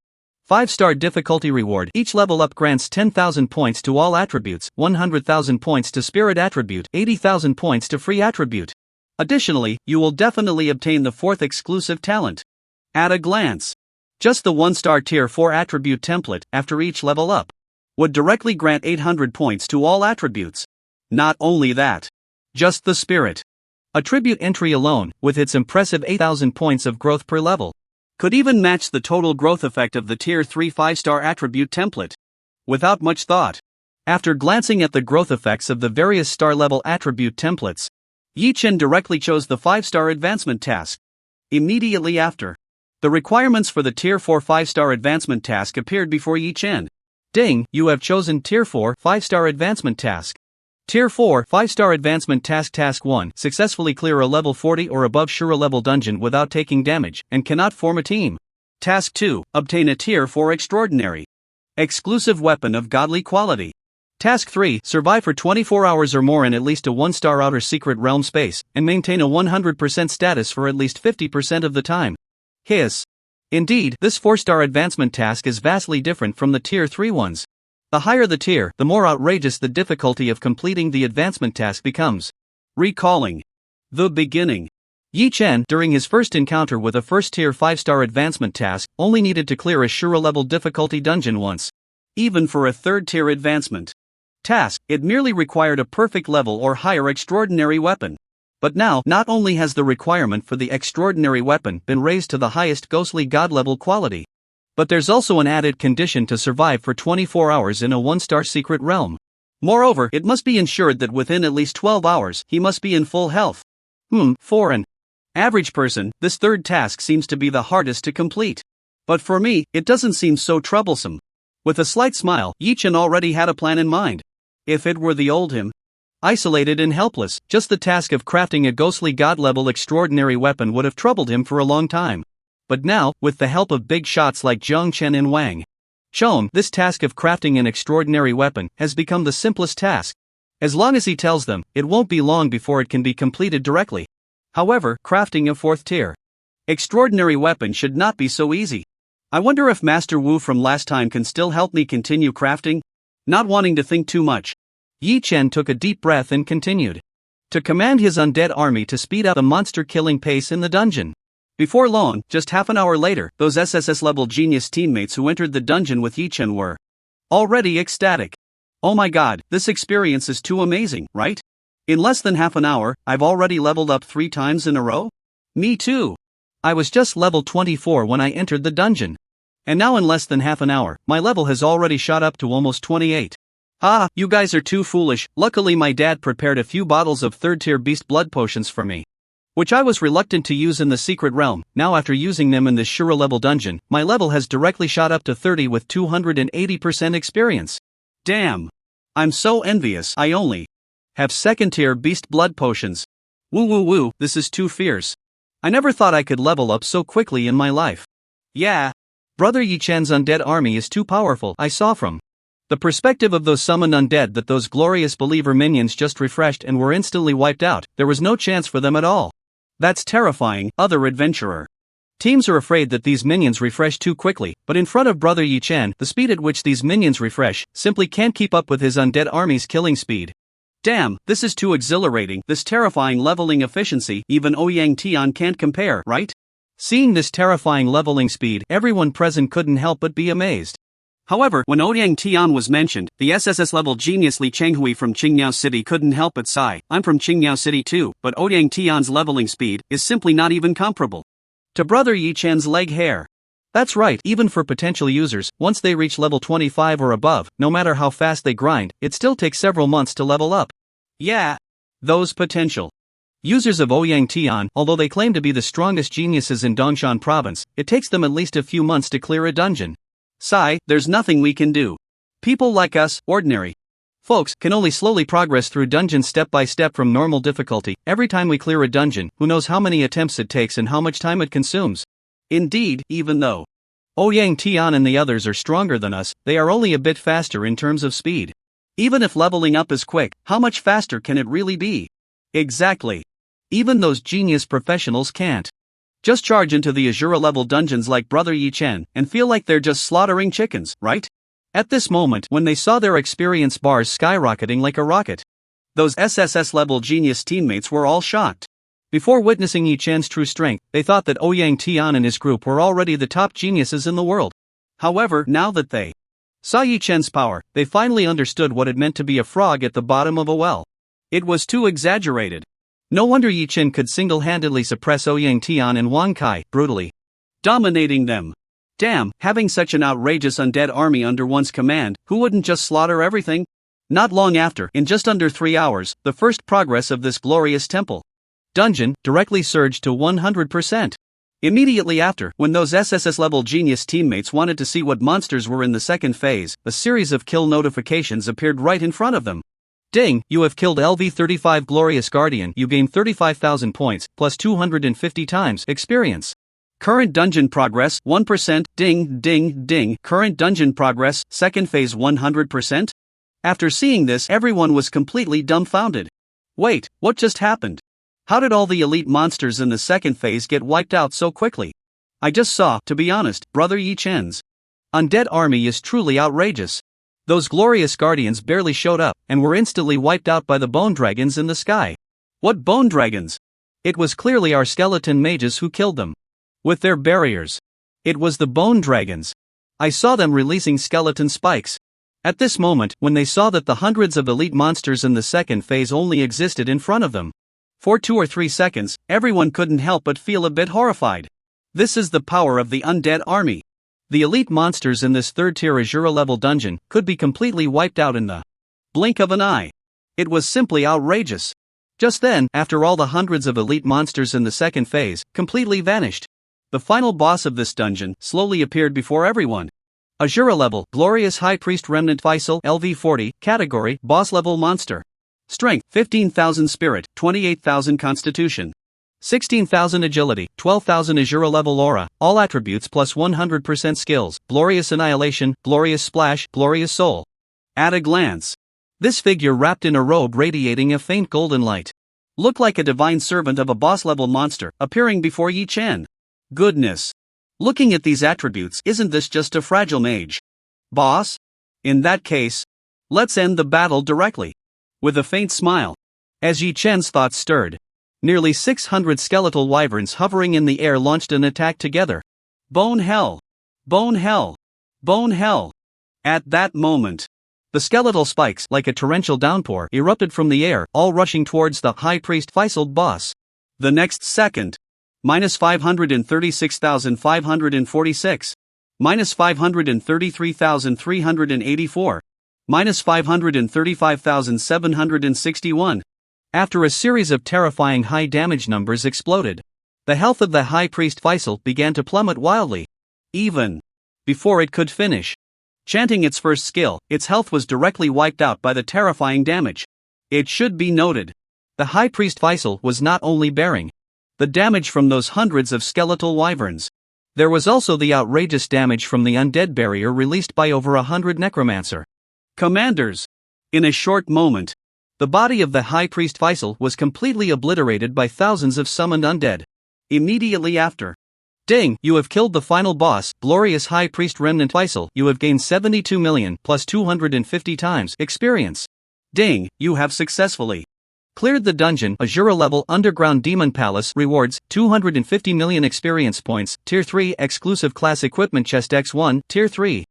5-star difficulty reward, each level up grants 10,000 points to all attributes, 100,000 points to spirit attribute, 80,000 points to free attribute. Additionally, you will definitely obtain the 4th exclusive talent. At a glance, just the 1-star Tier 4 attribute template, after each level up, would directly grant 800 points to all attributes. Not only that, just the spirit attribute entry alone, with its impressive 8,000 points of growth per level, could even match the total growth effect of the Tier 3 5-star attribute template. Without much thought, after glancing at the growth effects of the various star level attribute templates, Yi Chen directly chose the 5-star advancement task. Immediately after, the requirements for the Tier 4 5-star advancement task appeared before Yi Chen. Ding, you have chosen Tier 4 5-star advancement task. Tier 4 5-star advancement task. Task 1 successfully clear a level 40 or above Shura level dungeon without taking damage and cannot form a team. Task 2 obtain a Tier 4 extraordinary exclusive weapon of godly quality. Task 3 survive for 24 hours or more in at least a 1-star outer secret realm space and maintain a 100% status for at least 50% of the time. Hiss. Indeed, this 4-star advancement task is vastly different from the Tier 3 ones. The higher the tier, the more outrageous the difficulty of completing the advancement task becomes. Recalling the beginning. Yi Chen, during his first encounter with a first-tier 5-star advancement task, only needed to clear a Shura-level difficulty dungeon once. Even for a 3rd-tier advancement task, it merely required a perfect level or higher extraordinary weapon. But now, not only has the requirement for the extraordinary weapon been raised to the highest ghostly god-level quality, but there's also an added condition to survive for 24 hours in a 1-star secret realm. Moreover, it must be ensured that within at least 12 hours, he must be in full health. For an average person, this 3rd task seems to be the hardest to complete. But for me, it doesn't seem so troublesome. With a slight smile, Yi Chen already had a plan in mind. If it were the old him, isolated and helpless, just the task of crafting a ghostly god-level extraordinary weapon would have troubled him for a long time. But now, with the help of big shots like Zhang Chen and Wang Chong, this task of crafting an extraordinary weapon has become the simplest task. As long as he tells them, it won't be long before it can be completed directly. However, crafting a 4th-tier extraordinary weapon should not be so easy. I wonder if Master Wu from last time can still help me continue crafting? Not wanting to think too much, Yi Chen took a deep breath and continued to command his undead army to speed up the monster-killing pace in the dungeon. Before long, just half an hour later, those SSS-level genius teammates who entered the dungeon with Yi Chen were already ecstatic. Oh my god, this experience is too amazing, right? In less than half an hour, I've already leveled up 3 times in a row? Me too. I was just level 24 when I entered the dungeon. And now in less than half an hour, my level has already shot up to almost 28. Ah, you guys are too foolish. Luckily my dad prepared a few bottles of 3rd-tier beast blood potions for me, which I was reluctant to use in the secret realm. Now after using them in this Shura level dungeon, my level has directly shot up to 30 with 280% experience. Damn. I'm so envious. I only have 2nd-tier beast blood potions. Woo, this is too fierce. I never thought I could level up so quickly in my life. Yeah. Brother Yi Chen's undead army is too powerful. I saw from the perspective of those summoned undead that those glorious believer minions just refreshed and were instantly wiped out. There was no chance for them at all. That's terrifying, other adventurer. Teams are afraid that these minions refresh too quickly, but in front of Brother Yi Chen, the speed at which these minions refresh simply can't keep up with his undead army's killing speed. Damn, this is too exhilarating. This terrifying leveling efficiency, even Ouyang Tian can't compare, right? Seeing this terrifying leveling speed, everyone present couldn't help but be amazed. However, when Ouyang Tian was mentioned, the SSS-level genius Li Chenghui from Qingniao City couldn't help but sigh. I'm from Qingniao City too, but Ouyang Tian's leveling speed is simply not even comparable to Brother Yi Chen's leg hair. That's right, even for potential users, once they reach level 25 or above, no matter how fast they grind, it still takes several months to level up. Yeah. Those potential users of Ouyang Tian, although they claim to be the strongest geniuses in Dongshan province, it takes them at least a few months to clear a dungeon. Sigh, there's nothing we can do. People like us, ordinary folks, can only slowly progress through dungeons step by step from normal difficulty. Every time we clear a dungeon, who knows how many attempts it takes and how much time it consumes. Indeed, even though Ouyang Tian and the others are stronger than us, they are only a bit faster in terms of speed. Even if leveling up is quick, how much faster can it really be? Exactly. Even those genius professionals can't just charge into the Azura level dungeons like Brother Yi Chen and feel like they're just slaughtering chickens, right? At this moment, when they saw their experience bars skyrocketing like a rocket, those SSS level genius teammates were all shocked. Before witnessing Yi Chen's true strength, they thought that Ouyang Tian and his group were already the top geniuses in the world. However, now that they saw Yi Chen's power, they finally understood what it meant to be a frog at the bottom of a well. It was too exaggerated. No wonder Yi Chen could single-handedly suppress Ouyang Tian and Wang Kai, brutally dominating them. Damn, having such an outrageous undead army under one's command, who wouldn't just slaughter everything? Not long after, in just under 3 hours, the first progress of this glorious temple dungeon directly surged to 100%. Immediately after, when those SSS-level genius teammates wanted to see what monsters were in the second phase, a series of kill notifications appeared right in front of them. Ding, you have killed LV35 Glorious Guardian. You gain 35,000 points, plus 250 times experience. Current dungeon progress, 1%, ding, ding, ding. Current dungeon progress, second phase 100%? After seeing this, everyone was completely dumbfounded. Wait, what just happened? How did all the elite monsters in the second phase get wiped out so quickly? I just saw, to be honest, Brother Yi Chen's undead army is truly outrageous. Those glorious guardians barely showed up, and were instantly wiped out by the bone dragons in the sky. What bone dragons? It was clearly our skeleton mages who killed them. With their barriers. It was the bone dragons. I saw them releasing skeleton spikes. At this moment, when they saw that the hundreds of elite monsters in the second phase only existed in front of them. For 2 or 3 seconds, everyone couldn't help but feel a bit horrified. This is the power of the undead army. The elite monsters in this third-tier Azura level dungeon could be completely wiped out in the blink of an eye. It was simply outrageous. Just then, after all the hundreds of elite monsters in the second phase completely vanished, the final boss of this dungeon slowly appeared before everyone. Azura level, Glorious High Priest Remnant Faisal, LV40, category, boss level monster. Strength, 15,000 spirit, 28,000 constitution. 16,000 agility, 12,000 Azura level aura, all attributes plus 100% skills, glorious annihilation, glorious splash, glorious soul. At a glance, this figure wrapped in a robe radiating a faint golden light looked like a divine servant of a boss level monster appearing before Yi Chen. Goodness. Looking at these attributes, isn't this just a fragile mage? Boss? In that case, let's end the battle directly. With a faint smile. As Yi Chen's thoughts stirred, nearly 600 skeletal wyverns hovering in the air launched an attack together. Bone hell! Bone hell! Bone hell! At that moment, the skeletal spikes, like a torrential downpour, erupted from the air, all rushing towards the High Priest Faisal boss. The next second, minus 536,546, minus 533,384, minus 535,761. After a series of terrifying high damage numbers exploded, the health of the High Priest Faisal began to plummet wildly. Even before it could finish chanting its first skill, its health was directly wiped out by the terrifying damage. It should be noted, the High Priest Faisal was not only bearing the damage from those hundreds of skeletal wyverns. There was also the outrageous damage from the undead barrier released by over 100 necromancer commanders. In a short moment, the body of the High Priest Faisal was completely obliterated by thousands of summoned undead. Immediately after, ding, you have killed the final boss, Glorious High Priest Remnant Faisal. You have gained 72 million plus 250 times experience. Ding, you have successfully cleared the dungeon. Azura level Underground Demon Palace rewards 250 million experience points. Tier 3 exclusive class equipment chest X1. Tier 3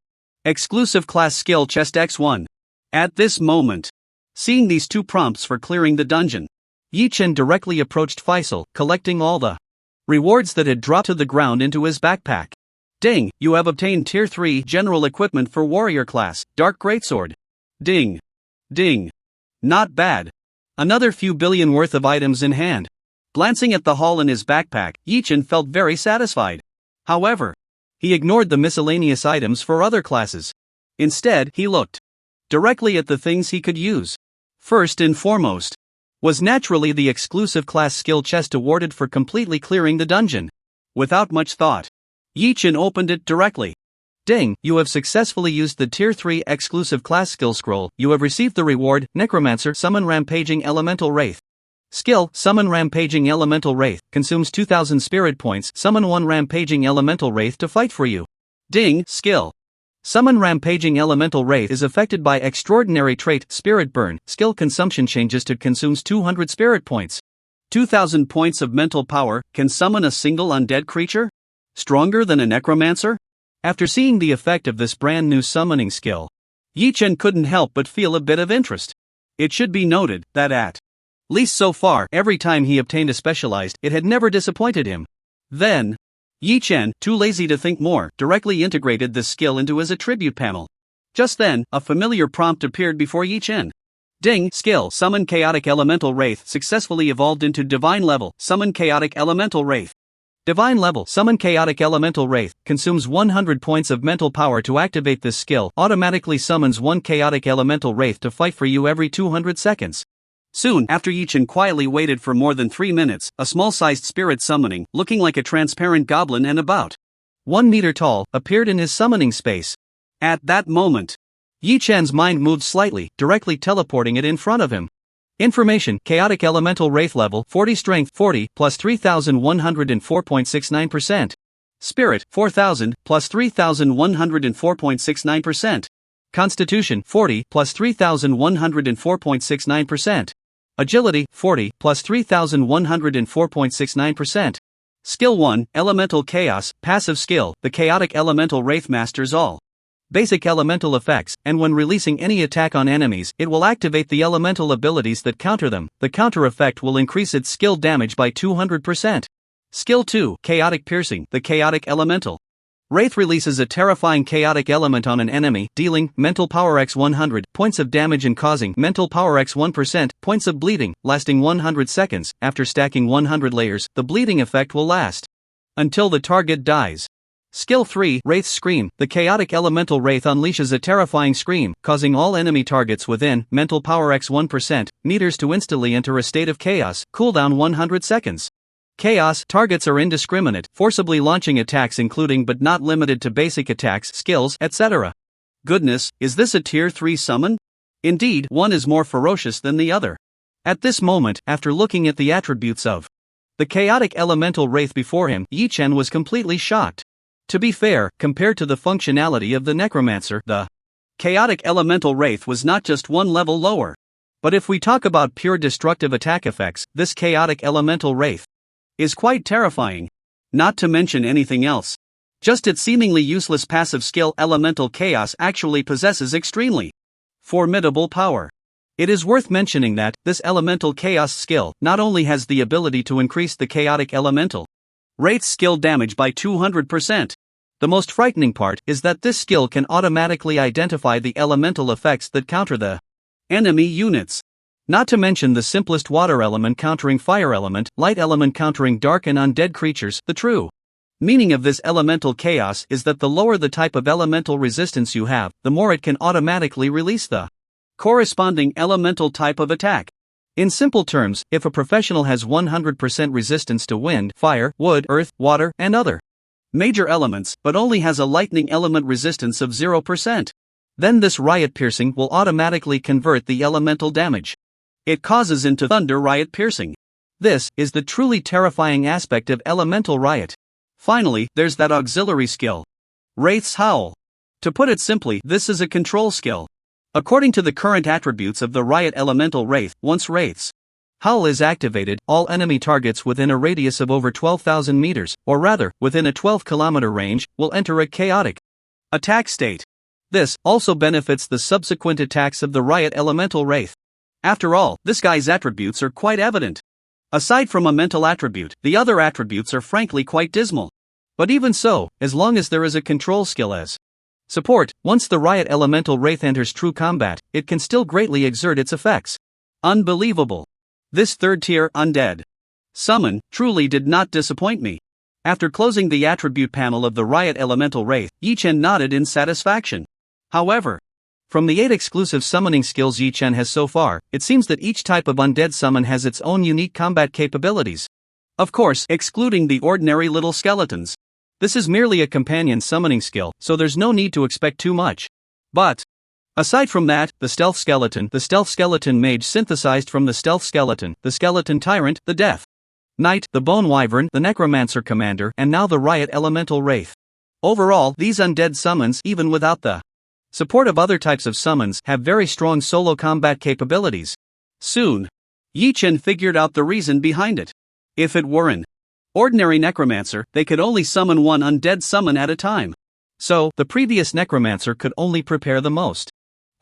exclusive class skill chest X1. At this moment, seeing these two prompts for clearing the dungeon, Yi Chen directly approached Faisal, collecting all the rewards that had dropped to the ground into his backpack. Ding, you have obtained Tier 3 general equipment for warrior class, Dark Greatsword. Ding. Ding. Not bad. Another few billion worth of items in hand. Glancing at the haul in his backpack, Yi Chen felt very satisfied. However, he ignored the miscellaneous items for other classes. Instead, he looked directly at the things he could use. First and foremost was naturally the exclusive class skill chest awarded for completely clearing the dungeon. Without much thought, Yi Chen opened it directly. Ding, you have successfully used the Tier 3 exclusive class skill scroll. You have received the reward, Necromancer Summon Rampaging Elemental Wraith. Skill, Summon Rampaging Elemental Wraith, consumes 2000 spirit points. Summon 1 Rampaging Elemental Wraith to fight for you. Ding, skill. Summon Rampaging Elemental Wraith is affected by extraordinary trait, Spirit Burn. Skill consumption changes to consumes 200 spirit points. 2000 points of mental power, can summon a single undead creature? Stronger than a necromancer? After seeing the effect of this brand new summoning skill, Yi Chen couldn't help but feel a bit of interest. It should be noted that at least so far, every time he obtained a specialized, it had never disappointed him. Then, Yi Chen, too lazy to think more, directly integrated this skill into his attribute panel. Just then, a familiar prompt appeared before Yi Chen. Ding, skill, Summon Chaotic Elemental Wraith, successfully evolved into Divine level, Summon Chaotic Elemental Wraith. Divine level. Summon Chaotic Elemental Wraith. Consumes 100 points of mental power to activate this skill. Automatically summons one Chaotic Elemental Wraith to fight for you every 200 seconds. Soon after, Yi-chan quietly waited for more than 3 minutes. A small-sized spirit summoning, looking like a transparent goblin and about 1 meter tall, appeared in his summoning space. At that moment, Yi-chan's mind moved slightly, directly teleporting it in front of him. Information: Chaotic Elemental Wraith level 40, Strength 40 plus 3104.69%. Spirit 4000 plus 3104.69%. Constitution 40 plus 3104.69%. Agility 40 plus 3104.69%. Skill 1, Elemental Chaos, passive skill. The Chaotic Elemental Wraith masters all basic elemental effects, and when releasing any attack on enemies, it will activate the elemental abilities that counter them. The counter effect will increase its skill damage by 200%. Skill 2, Chaotic Piercing. The Chaotic Elemental Wraith releases a terrifying chaotic element on an enemy, dealing mental power x 100 points of damage and causing mental power x 1% points of bleeding, lasting 100 seconds. After stacking 100 layers, the bleeding effect will last until the target dies. Skill 3, Wraith Scream. The Chaotic Elemental Wraith unleashes a terrifying scream, causing all enemy targets within mental power x 1% meters to instantly enter a state of chaos. Cooldown 100 seconds. Chaos targets are indiscriminate, forcibly launching attacks including but not limited to basic attacks, skills, etc. Goodness, is this a tier 3 summon? Indeed, one is more ferocious than the other. At this moment, after looking at the attributes of the Chaotic Elemental Wraith before him, Yi-chan was completely shocked. To be fair, compared to the functionality of the Necromancer, the Chaotic Elemental Wraith was not just one level lower. But if we talk about pure destructive attack effects, this Chaotic Elemental Wraith is quite terrifying. Not to mention anything else. Just its seemingly useless passive skill Elemental Chaos actually possesses extremely formidable power. It is worth mentioning that this Elemental Chaos skill not only has the ability to increase the Chaotic Elemental Wraith's skill damage by 200%. The most frightening part is that this skill can automatically identify the elemental effects that counter the enemy units. Not to mention the simplest water element countering fire element, light element countering dark and undead creatures. The true meaning of this Elemental Chaos is that the lower the type of elemental resistance you have, the more it can automatically release the corresponding elemental type of attack. In simple terms, if a professional has 100% resistance to wind, fire, wood, earth, water, and other major elements, but only has a lightning element resistance of 0%, then this Riot Piercing will automatically convert the elemental damage it causes into Thunder Riot Piercing. This is the truly terrifying aspect of Elemental Riot. Finally, there's that auxiliary skill, Wraith's Howl. To put it simply, this is a control skill. According to the current attributes of the Riot Elemental Wraith, once Wraith's Howl is activated, all enemy targets within a radius of over 12,000 meters, or rather, within a 12-kilometer range, will enter a chaotic attack state. This also benefits the subsequent attacks of the Riot Elemental Wraith. After all, this guy's attributes are quite evident. Aside from a mental attribute, the other attributes are frankly quite dismal. But even so, as long as there is a control skill as support, once the Riot Elemental Wraith enters true combat, it can still greatly exert its effects. Unbelievable. This third-tier undead summon truly did not disappoint me. After closing the attribute panel of the Riot Elemental Wraith, Yi-chan nodded in satisfaction. However, from the 8 exclusive summoning skills Yi-chan has so far, it seems that each type of undead summon has its own unique combat capabilities. Of course, excluding the ordinary little skeletons. This is merely a companion summoning skill, so there's no need to expect too much. But aside from that, the Stealth Skeleton Mage synthesized from the Stealth Skeleton, the Skeleton Tyrant, the Death Knight, the Bone Wyvern, the Necromancer Commander, and now the Riot Elemental Wraith. Overall, these undead summons, even without the support of other types of summons, have very strong solo combat capabilities. Soon, Yi-chan figured out the reason behind it. If it were an ordinary necromancer, they could only summon one undead summon at a time. So, the previous necromancer could only prepare the most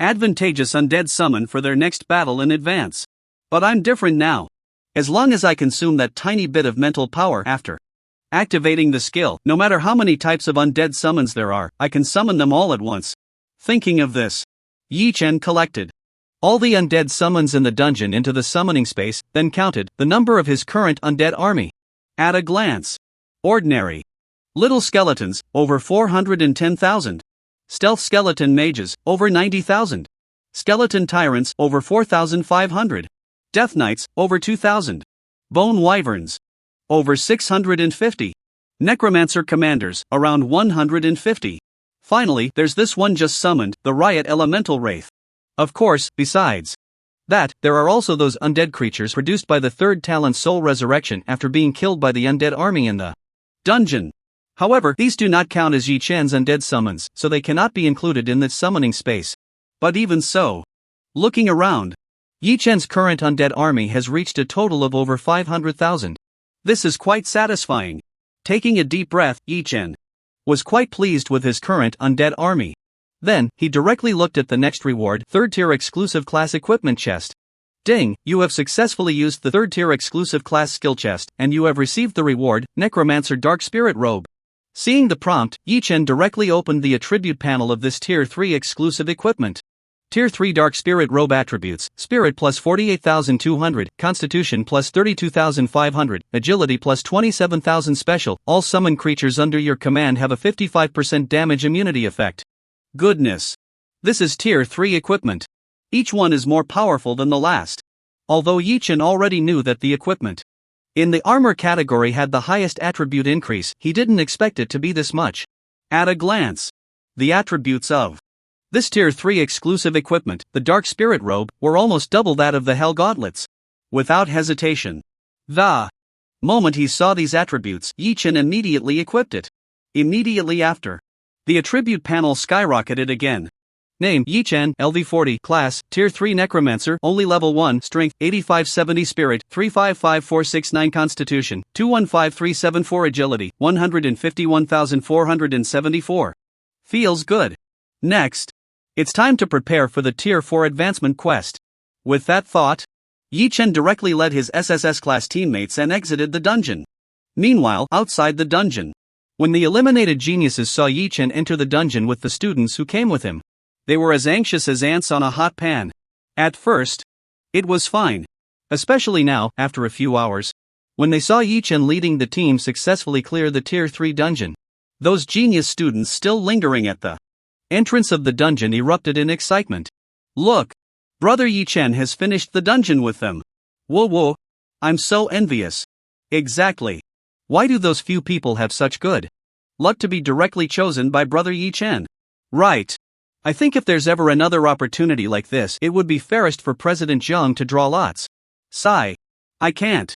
advantageous undead summon for their next battle in advance. But I'm different now. As long as I consume that tiny bit of mental power after activating the skill, no matter how many types of undead summons there are, I can summon them all at once. Thinking of this, Yi-chan collected all the undead summons in the dungeon into the summoning space, then counted the number of his current undead army. At a glance, Ordinary. Little skeletons, over 410,000. Stealth skeleton mages, over 90,000. Skeleton tyrants, over 4,500. Death knights, over 2,000. Bone wyverns, over 650. Necromancer commanders, around 150. Finally, there's this one just summoned, the Riot Elemental Wraith. Of course, besides that, there are also those undead creatures produced by the third talent Soul Resurrection after being killed by the undead army in the dungeon. However, these do not count as Yi Chen's undead summons, so they cannot be included in this summoning space. But even so, looking around, Yi Chen's current undead army has reached a total of over 500,000. This is quite satisfying. Taking a deep breath, Yi Chen was quite pleased with his current undead army. Then, he directly looked at the next reward, 3rd tier exclusive class equipment chest. Ding, you have successfully used the 3rd tier exclusive class skill chest, and you have received the reward, Necromancer Dark Spirit Robe. Seeing the prompt, Yi Chen directly opened the attribute panel of this tier 3 exclusive equipment. Tier 3 Dark Spirit Robe attributes: Spirit plus 48,200, Constitution plus 32,500, Agility plus 27,000. Special: all summon creatures under your command have a 55% damage immunity effect. Goodness! This is tier 3 equipment. Each one is more powerful than the last. Although Yi Chen already knew that the equipment in the armor category had the highest attribute increase, he didn't expect it to be this much. At a glance, the attributes of this tier 3 exclusive equipment, the Dark Spirit Robe, were almost double that of the Hell Gauntlets. Without hesitation, the moment he saw these attributes, Yi Chen immediately equipped it. Immediately after, the attribute panel skyrocketed again. Name: Yi Chen, LV40, Class, Tier 3 Necromancer, only Level 1, Strength, 8570 Spirit, 355469 Constitution, 215374 Agility, 151,474. Feels good. Next, it's time to prepare for the Tier 4 advancement quest. With that thought, Yi Chen directly led his SSS class teammates and exited the dungeon. Meanwhile, outside the dungeon, when the eliminated geniuses saw Yi Chen enter the dungeon with the students who came with him, they were as anxious as ants on a hot pan. At first, it was fine. Especially now, after a few hours, when they saw Yi Chen leading the team successfully clear the Tier 3 dungeon. Those genius students still lingering at the entrance of the dungeon erupted in excitement. Look! Brother Yi Chen has finished the dungeon with them. Whoa whoa! I'm so envious. Exactly. Why do those few people have such good luck to be directly chosen by Brother Yi Chen? Right. I think if there's ever another opportunity like this, it would be fairest for President Zhang to draw lots. Sigh. I can't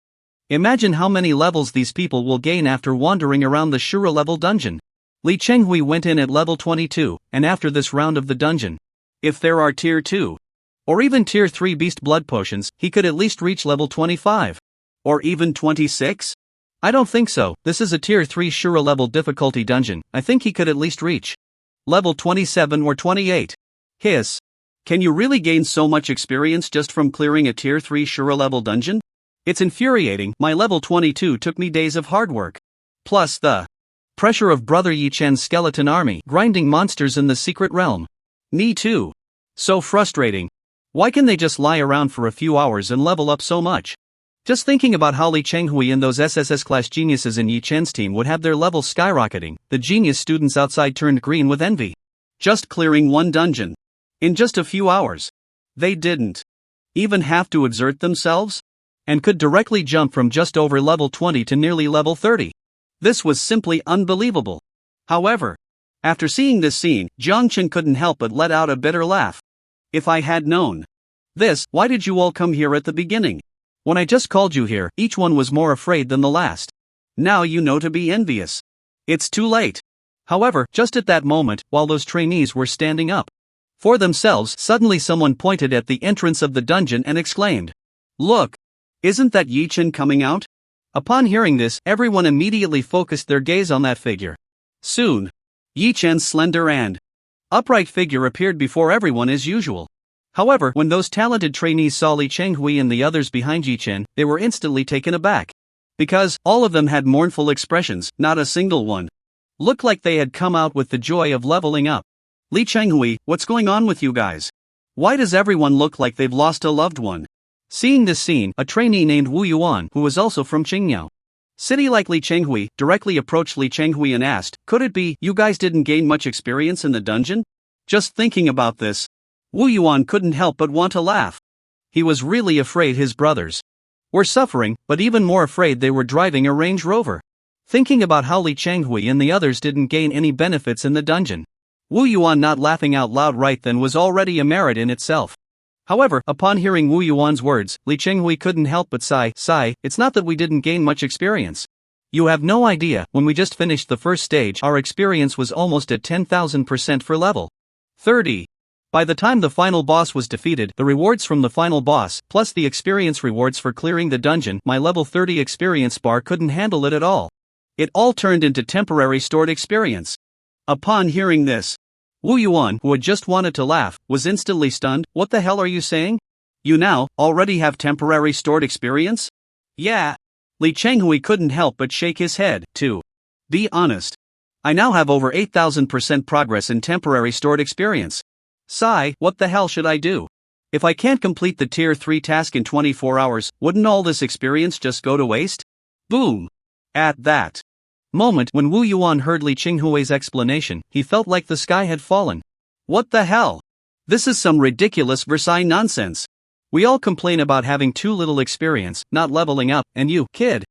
imagine how many levels these people will gain after wandering around the Shura level dungeon. Li Chenghui went in at level 22, and after this round of the dungeon, if there are tier 2 or even tier 3 beast blood potions, he could at least reach level 25. Or even 26? I don't think so. This is a tier 3 Shura level difficulty dungeon. I think he could at least reach level 27 or 28. Hiss. Can you really gain so much experience just from clearing a tier 3 Shura level dungeon? It's infuriating. My level 22 took me days of hard work. Plus the pressure of Brother Yi Chen's skeleton army grinding monsters in the secret realm. Me too. So frustrating. Why can they just lie around for a few hours and level up so much? Just thinking about how Li Chenghui and those SSS class geniuses in Yi Chen's team would have their levels skyrocketing, the genius students outside turned green with envy. Just clearing one dungeon in just a few hours. They didn't even have to exert themselves, and could directly jump from just over level 20 to nearly level 30. This was simply unbelievable. However, after seeing this scene, Jiang Chen couldn't help but let out a bitter laugh. If I had known this, why did you all come here at the beginning? When I just called you here, each one was more afraid than the last. Now you know to be envious. It's too late. However, just at that moment, while those trainees were standing up for themselves, suddenly someone pointed at the entrance of the dungeon and exclaimed, "Look! Isn't that Yi Chen coming out?" Upon hearing this, everyone immediately focused their gaze on that figure. Soon, Yi Chen's slender and upright figure appeared before everyone as usual. However, when those talented trainees saw Li Chenghui and the others behind Yi Chen, they were instantly taken aback. Because all of them had mournful expressions, not a single one looked like they had come out with the joy of leveling up. Li Chenghui, what's going on with you guys? Why does everyone look like they've lost a loved one? Seeing this scene, a trainee named Wu Yuan, who was also from Qingyao, City like Li Chenghui directly approached Li Chenghui and asked, "Could it be you guys didn't gain much experience in the dungeon?" Just thinking about this, Wu Yuan couldn't help but want to laugh. He was really afraid his brothers were suffering, but even more afraid they were driving a Range Rover. Thinking about how Li Chenghui and the others didn't gain any benefits in the dungeon, Wu Yuan not laughing out loud right then was already a merit in itself. However, upon hearing Wu Yuan's words, Li Chenghui couldn't help but sigh, "It's not that we didn't gain much experience. You have no idea, when we just finished the first stage our experience was almost at 10,000% for level 30. By the time the final boss was defeated, the rewards from the final boss, plus the experience rewards for clearing the dungeon, my level 30 experience bar couldn't handle it at all. It all turned into temporary stored experience." Upon hearing this, Wu Yuan, who had just wanted to laugh, was instantly stunned. "What the hell are you saying? You now already have temporary stored experience?" "Yeah." Li Chenghui couldn't help but shake his head. "To be honest, I now have over 8,000% progress in temporary stored experience. What the hell should I do? If I can't complete the tier 3 task in 24 hours, wouldn't all this experience just go to waste?" Boom! At that moment when Wu Yuan heard Li Chenghui's explanation, he felt like the sky had fallen. What the hell? This is some ridiculous Versailles nonsense. We all complain about having too little experience, not leveling up, and you, kid,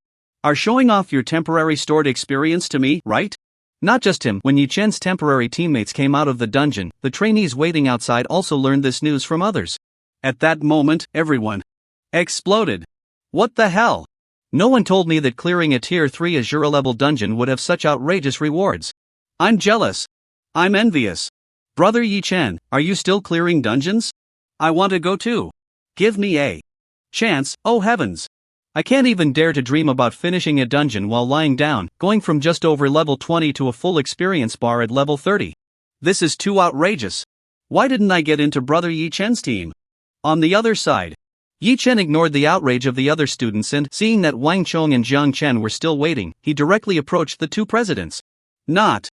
are showing off your temporary stored experience to me, right? Not just him. When Yi Chen's temporary teammates came out of the dungeon, the trainees waiting outside also learned this news from others. At that moment, everyone exploded. What the hell? No one told me that clearing a tier 3 Azura level dungeon would have such outrageous rewards. I'm jealous. I'm envious. Brother Yi Chen, are you still clearing dungeons? I want to go too. Give me a chance, oh heavens. I can't even dare to dream about finishing a dungeon while lying down, going from just over level 20 to a full experience bar at level 30. This is too outrageous. Why didn't I get into Brother Yi Chen's team? On the other side, Yi Chen ignored the outrage of the other students and, seeing that Wang Chong and Jiang Chen were still waiting, he directly approached the two presidents. Not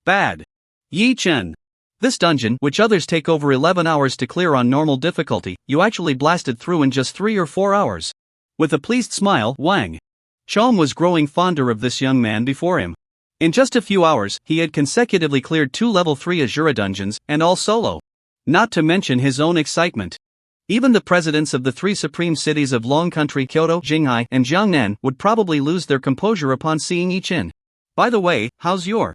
bad. Yi Chen. This dungeon, which others take over 11 hours to clear on normal difficulty, you actually blasted through in just 3 or 4 hours. With a pleased smile, Wang Chong was growing fonder of this young man before him. In just a few hours, he had consecutively cleared 2 level 3 Azura dungeons, and all solo. Not to mention his own excitement. Even the presidents of the 3 supreme cities of Long Country, Kyoto, Jinghai, and Jiangnan, would probably lose their composure upon seeing Yi Chen. By the way, how's your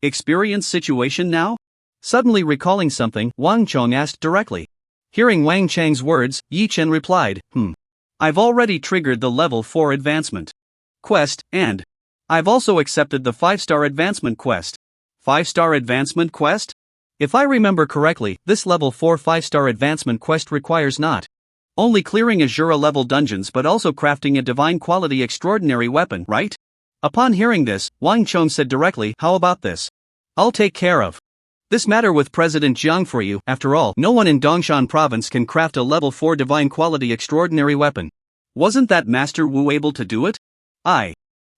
experience situation now? Suddenly recalling something, Wang Chong asked directly. Hearing Wang Chang's words, Yi Chen replied, I've already triggered the level 4 advancement quest, and I've also accepted the 5-star advancement quest. 5-star advancement quest? If I remember correctly, this level 4 5-star advancement quest requires not only clearing Azura level dungeons but also crafting a divine quality extraordinary weapon, right? Upon hearing this, Wang Chong said directly, how about this? I'll take care of this matter with President Jiang for you. After all, no one in Dongshan province can craft a level 4 divine quality extraordinary weapon. Wasn't that Master Wu able to do it? I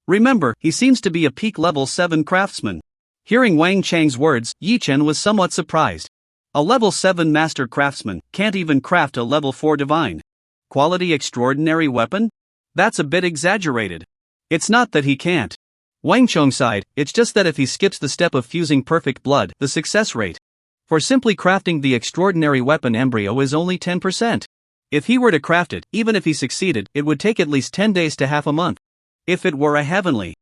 remember, he seems to be a peak level 7 craftsman. Hearing Wang Chang's words, Yi Chen was somewhat surprised. A level 7 master craftsman can't even craft a level 4 divine quality extraordinary weapon? That's a bit exaggerated. It's not that he can't. Wang Chong sighed, it's just that if he skips the step of fusing perfect blood, the success rate for simply crafting the extraordinary weapon embryo is only 10%. If he were to craft it, even if he succeeded, it would take at least 10 days to half a month. If it were a heavenly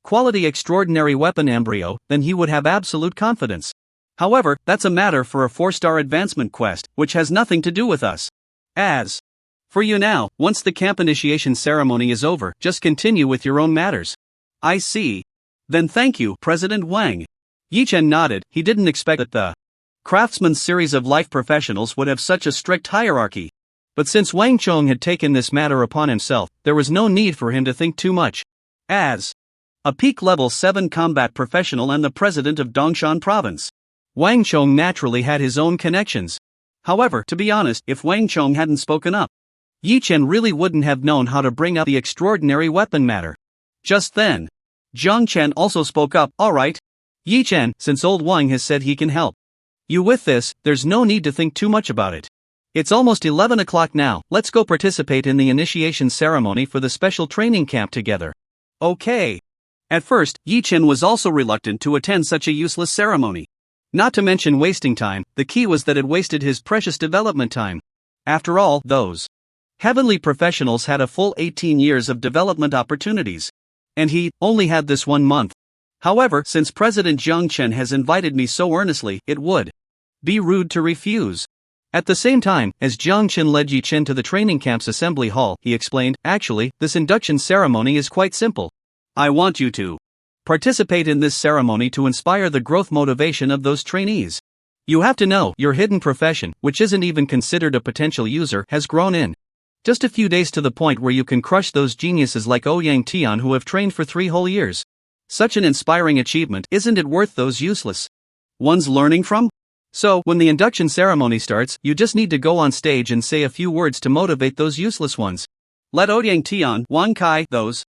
quality extraordinary weapon embryo, then he would have absolute confidence. However, that's a matter for a 4-star advancement quest, which has nothing to do with us. As for you now, once the camp initiation ceremony is over, just continue with your own matters. I see. Then thank you, President Wang. Yi Chen nodded. He didn't expect that the craftsman's series of life professionals would have such a strict hierarchy. But since Wang Chong had taken this matter upon himself, there was no need for him to think too much. As a peak level 7 combat professional and the president of Dongshan province, Wang Chong naturally had his own connections. However, to be honest, if Wang Chong hadn't spoken up, Yi Chen really wouldn't have known how to bring up the extraordinary weapon matter. Just then, Jiang Chen also spoke up, alright, Yi Chen, since old Wang has said he can help you with this, there's no need to think too much about it. It's almost 11 o'clock now, let's go participate in the initiation ceremony for the special training camp together. Okay. At first, Yi Chen was also reluctant to attend such a useless ceremony. Not to mention wasting time, the key was that it wasted his precious development time. After all, those heavenly professionals had a full 18 years of development opportunities. And he only had this 1 month. However, since President Jiang Chen has invited me so earnestly, it would be rude to refuse. At the same time, as Jiang Chen led Yi Chen to the training camp's assembly hall, he explained, actually, this induction ceremony is quite simple. I want you to participate in this ceremony to inspire the growth motivation of those trainees. You have to know, your hidden profession, which isn't even considered a potential user, has grown in just a few days to the point where you can crush those geniuses like Ouyang Tian who have trained for 3 whole years. Such an inspiring achievement, isn't it worth those useless ones learning from? So, when the induction ceremony starts, you just need to go on stage and say a few words to motivate those useless ones. Let Ouyang Tian, Wang Kai, those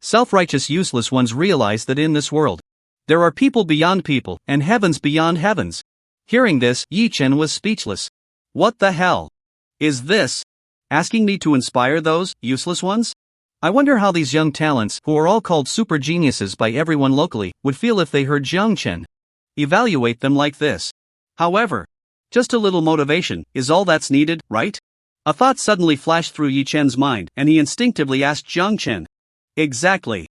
self-righteous useless ones realize that in this world, there are people beyond people, and heavens beyond heavens. Hearing this, Yi Chen was speechless. What the hell is this? Asking me to inspire those useless ones? I wonder how these young talents, who are all called super geniuses by everyone locally, would feel if they heard Jiang Chen evaluate them like this. However, just a little motivation is all that's needed, right? A thought suddenly flashed through Yi Chen's mind, and he instinctively asked Jiang Chen. Exactly.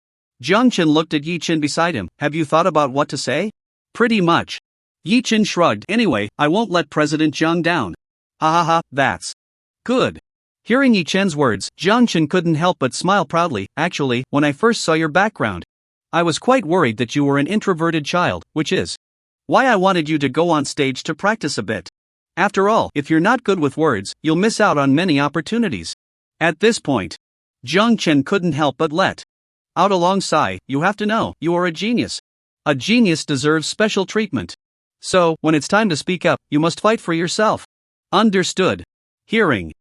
Jiang Chen looked at Yi Chen beside him. Have you thought about what to say? Pretty much. Yi Chen shrugged. Anyway, I won't let President Jiang down. Ha ha ha, that's good. Hearing Yi Chen's words, Jiang Chen couldn't help but smile proudly. Actually, when I first saw your background, I was quite worried that you were an introverted child, which is why I wanted you to go on stage to practice a bit. After all, if you're not good with words, you'll miss out on many opportunities. At this point, Jiang Chen couldn't help but let out a long sigh. You have to know, you are a genius. A genius deserves special treatment. So, when it's time to speak up, you must fight for yourself. Understood. Hearing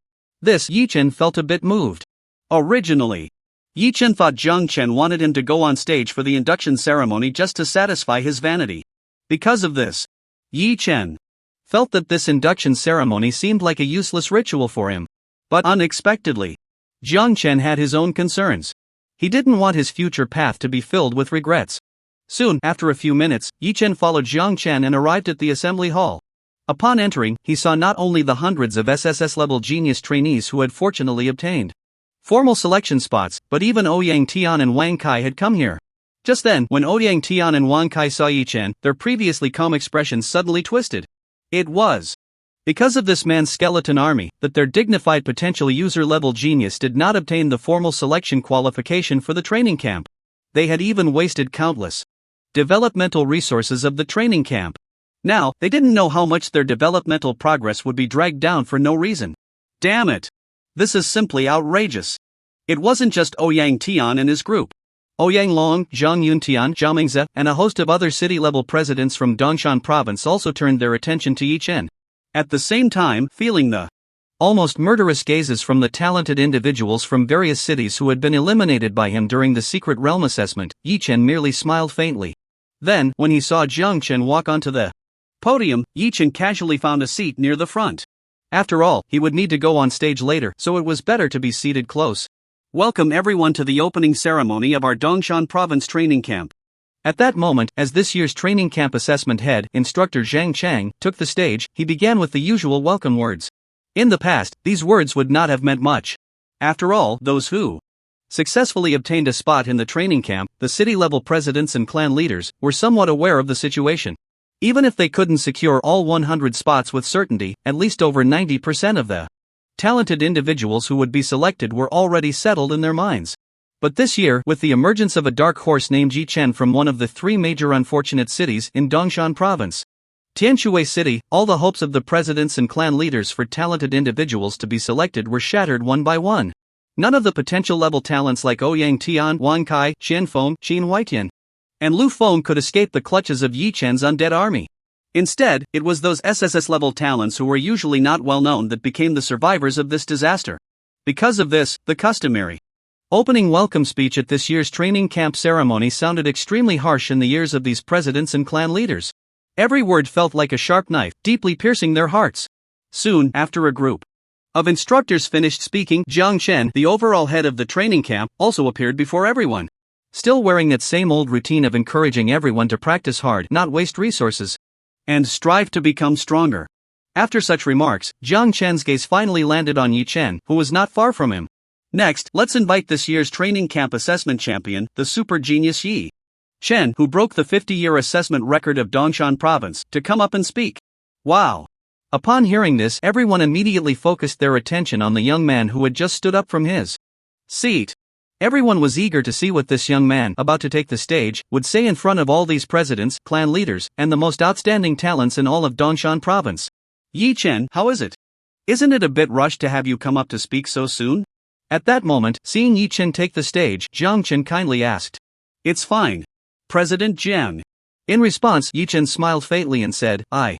this, Yi Chen felt a bit moved. Originally, Yi Chen thought Jiang Chen wanted him to go on stage for the induction ceremony just to satisfy his vanity. Because of this, Yi Chen felt that this induction ceremony seemed like a useless ritual for him. But unexpectedly, Jiang Chen had his own concerns. He didn't want his future path to be filled with regrets. Soon, after a few minutes, Yi Chen followed Jiang Chen and arrived at the assembly hall. Upon entering, he saw not only the hundreds of SSS-level genius trainees who had fortunately obtained formal selection spots, but even Ouyang Tian and Wang Kai had come here. Just then, when Ouyang Tian and Wang Kai saw Yi Chen, their previously calm expressions suddenly twisted. It was because of this man's skeleton army that their dignified potential user-level genius did not obtain the formal selection qualification for the training camp. They had even wasted countless developmental resources of the training camp. Now, they didn't know how much their developmental progress would be dragged down for no reason. Damn it! This is simply outrageous. It wasn't just Ouyang Tian and his group. Ouyang Long, Zhang Yuntian, Zhao Mingze, and a host of other city-level presidents from Dongshan province also turned their attention to Yi Chen. At the same time, feeling the almost murderous gazes from the talented individuals from various cities who had been eliminated by him during the secret realm assessment, Yi Chen merely smiled faintly. Then, when he saw Jiang Chen walk onto the podium, Yi Chen casually found a seat near the front. After all, he would need to go on stage later, so it was better to be seated close. Welcome everyone to the opening ceremony of our Dongshan Province training camp. At that moment, as this year's training camp assessment head, Instructor Zhang Chang, took the stage, he began with the usual welcome words. In the past, these words would not have meant much. After all, those who successfully obtained a spot in the training camp, the city-level presidents and clan leaders, were somewhat aware of the situation. Even if they couldn't secure all 100 spots with certainty, at least over 90% of the talented individuals who would be selected were already settled in their minds. But this year, with the emergence of a dark horse named Yi Chen from one of the 3 major unfortunate cities in Dongshan province, Tianshui City, all the hopes of the presidents and clan leaders for talented individuals to be selected were shattered one by one. None of the potential level talents like Ouyang Tian, Wang Kai, Qian Feng, Qin Huaitian, and Lu Feng could escape the clutches of Yi Chen's undead army. Instead, it was those SSS-level talents who were usually not well known that became the survivors of this disaster. Because of this, the customary opening welcome speech at this year's training camp ceremony sounded extremely harsh in the ears of these presidents and clan leaders. Every word felt like a sharp knife, deeply piercing their hearts. Soon, after a group of instructors finished speaking, Jiang Chen, the overall head of the training camp, also appeared before everyone. Still wearing that same old routine of encouraging everyone to practice hard, not waste resources, and strive to become stronger. After such remarks, Jiang Chen's gaze finally landed on Yi Chen, who was not far from him. Next, let's invite this year's training camp assessment champion, the super genius Yi Chen, who broke the 50-year assessment record of Dongshan province, to come up and speak. Wow! Upon hearing this, everyone immediately focused their attention on the young man who had just stood up from his seat. Everyone was eager to see what this young man, about to take the stage, would say in front of all these presidents, clan leaders, and the most outstanding talents in all of Dongshan province. Yi Chen, how is it? Isn't it a bit rushed to have you come up to speak so soon? At that moment, seeing Yi Chen take the stage, Jiang Chen kindly asked. It's fine, President Jiang. In response, Yi Chen smiled faintly and said, I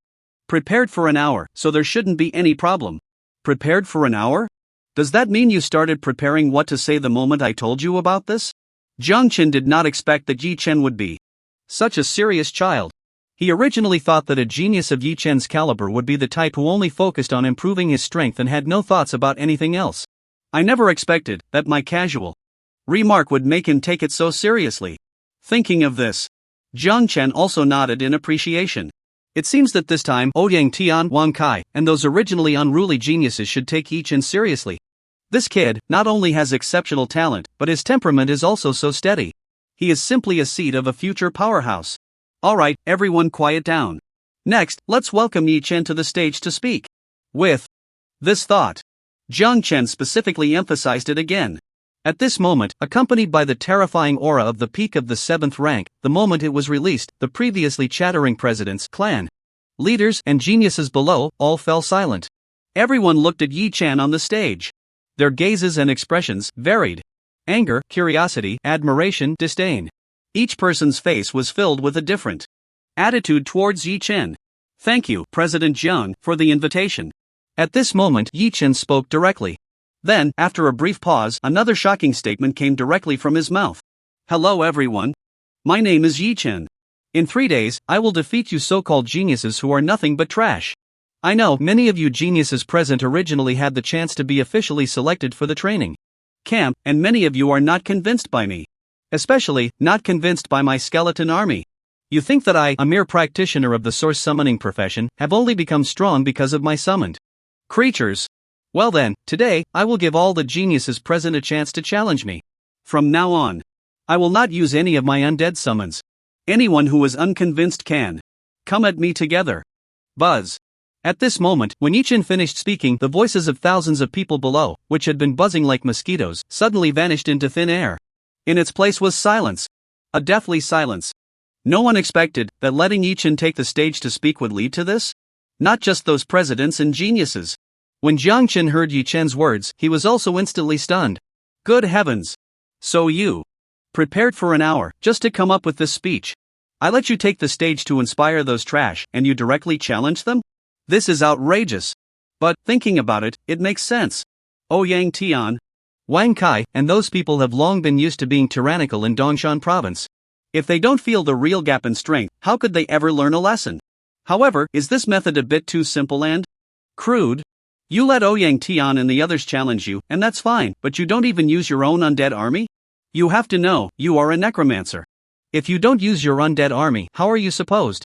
prepared for an hour, so there shouldn't be any problem. Prepared for an hour? Does that mean you started preparing what to say the moment I told you about this? Jiang Chen did not expect that Yi Chen would be such a serious child. He originally thought that a genius of Yi Chen's caliber would be the type who only focused on improving his strength and had no thoughts about anything else. I never expected that my casual remark would make him take it so seriously. Thinking of this, Jiang Chen also nodded in appreciation. It seems that this time Ouyang Tian, Wang Kai, and those originally unruly geniuses should take Yi Chen seriously. This kid not only has exceptional talent, but his temperament is also so steady. He is simply a seed of a future powerhouse. Alright, everyone quiet down. Next, let's welcome Yi Chen to the stage to speak. With this thought, Jiang Chen specifically emphasized it again. At this moment, accompanied by the terrifying aura of the peak of the 7th rank, the moment it was released, the previously chattering presidents, clan leaders, and geniuses below, all fell silent. Everyone looked at Yi Chen on the stage. Their gazes and expressions varied. Anger, curiosity, admiration, disdain. Each person's face was filled with a different attitude towards Yi Chen. Thank you, President Jiang, for the invitation. At this moment, Yi Chen spoke directly. Then, after a brief pause, another shocking statement came directly from his mouth. Hello everyone. My name is Yi Chen. In 3 days, I will defeat you so-called geniuses who are nothing but trash. I know many of you geniuses present originally had the chance to be officially selected for the training camp, and many of you are not convinced by me. Especially, not convinced by my skeleton army. You think that I, a mere practitioner of the source summoning profession, have only become strong because of my summoned creatures. Well then, today, I will give all the geniuses present a chance to challenge me. From now on, I will not use any of my undead summons. Anyone who is unconvinced can come at me together. Buzz. At this moment, when Yi Chen finished speaking, the voices of thousands of people below, which had been buzzing like mosquitoes, suddenly vanished into thin air. In its place was silence. A deathly silence. No one expected that letting Yi Chen take the stage to speak would lead to this. Not just those presidents and geniuses. When Jiang Chen heard Yi Chen's words, he was also instantly stunned. Good heavens! So you prepared for an hour just to come up with this speech? I let you take the stage to inspire those trash, and you directly challenge them? This is outrageous. But, thinking about it, it makes sense. Ouyang Tian, Wang Kai, and those people have long been used to being tyrannical in Dongshan province. If they don't feel the real gap in strength, how could they ever learn a lesson? However, is this method a bit too simple and crude? You let Ouyang Tian and the others challenge you, and that's fine, but you don't even use your own undead army? You have to know, you are a necromancer. If you don't use your undead army, how are you supposed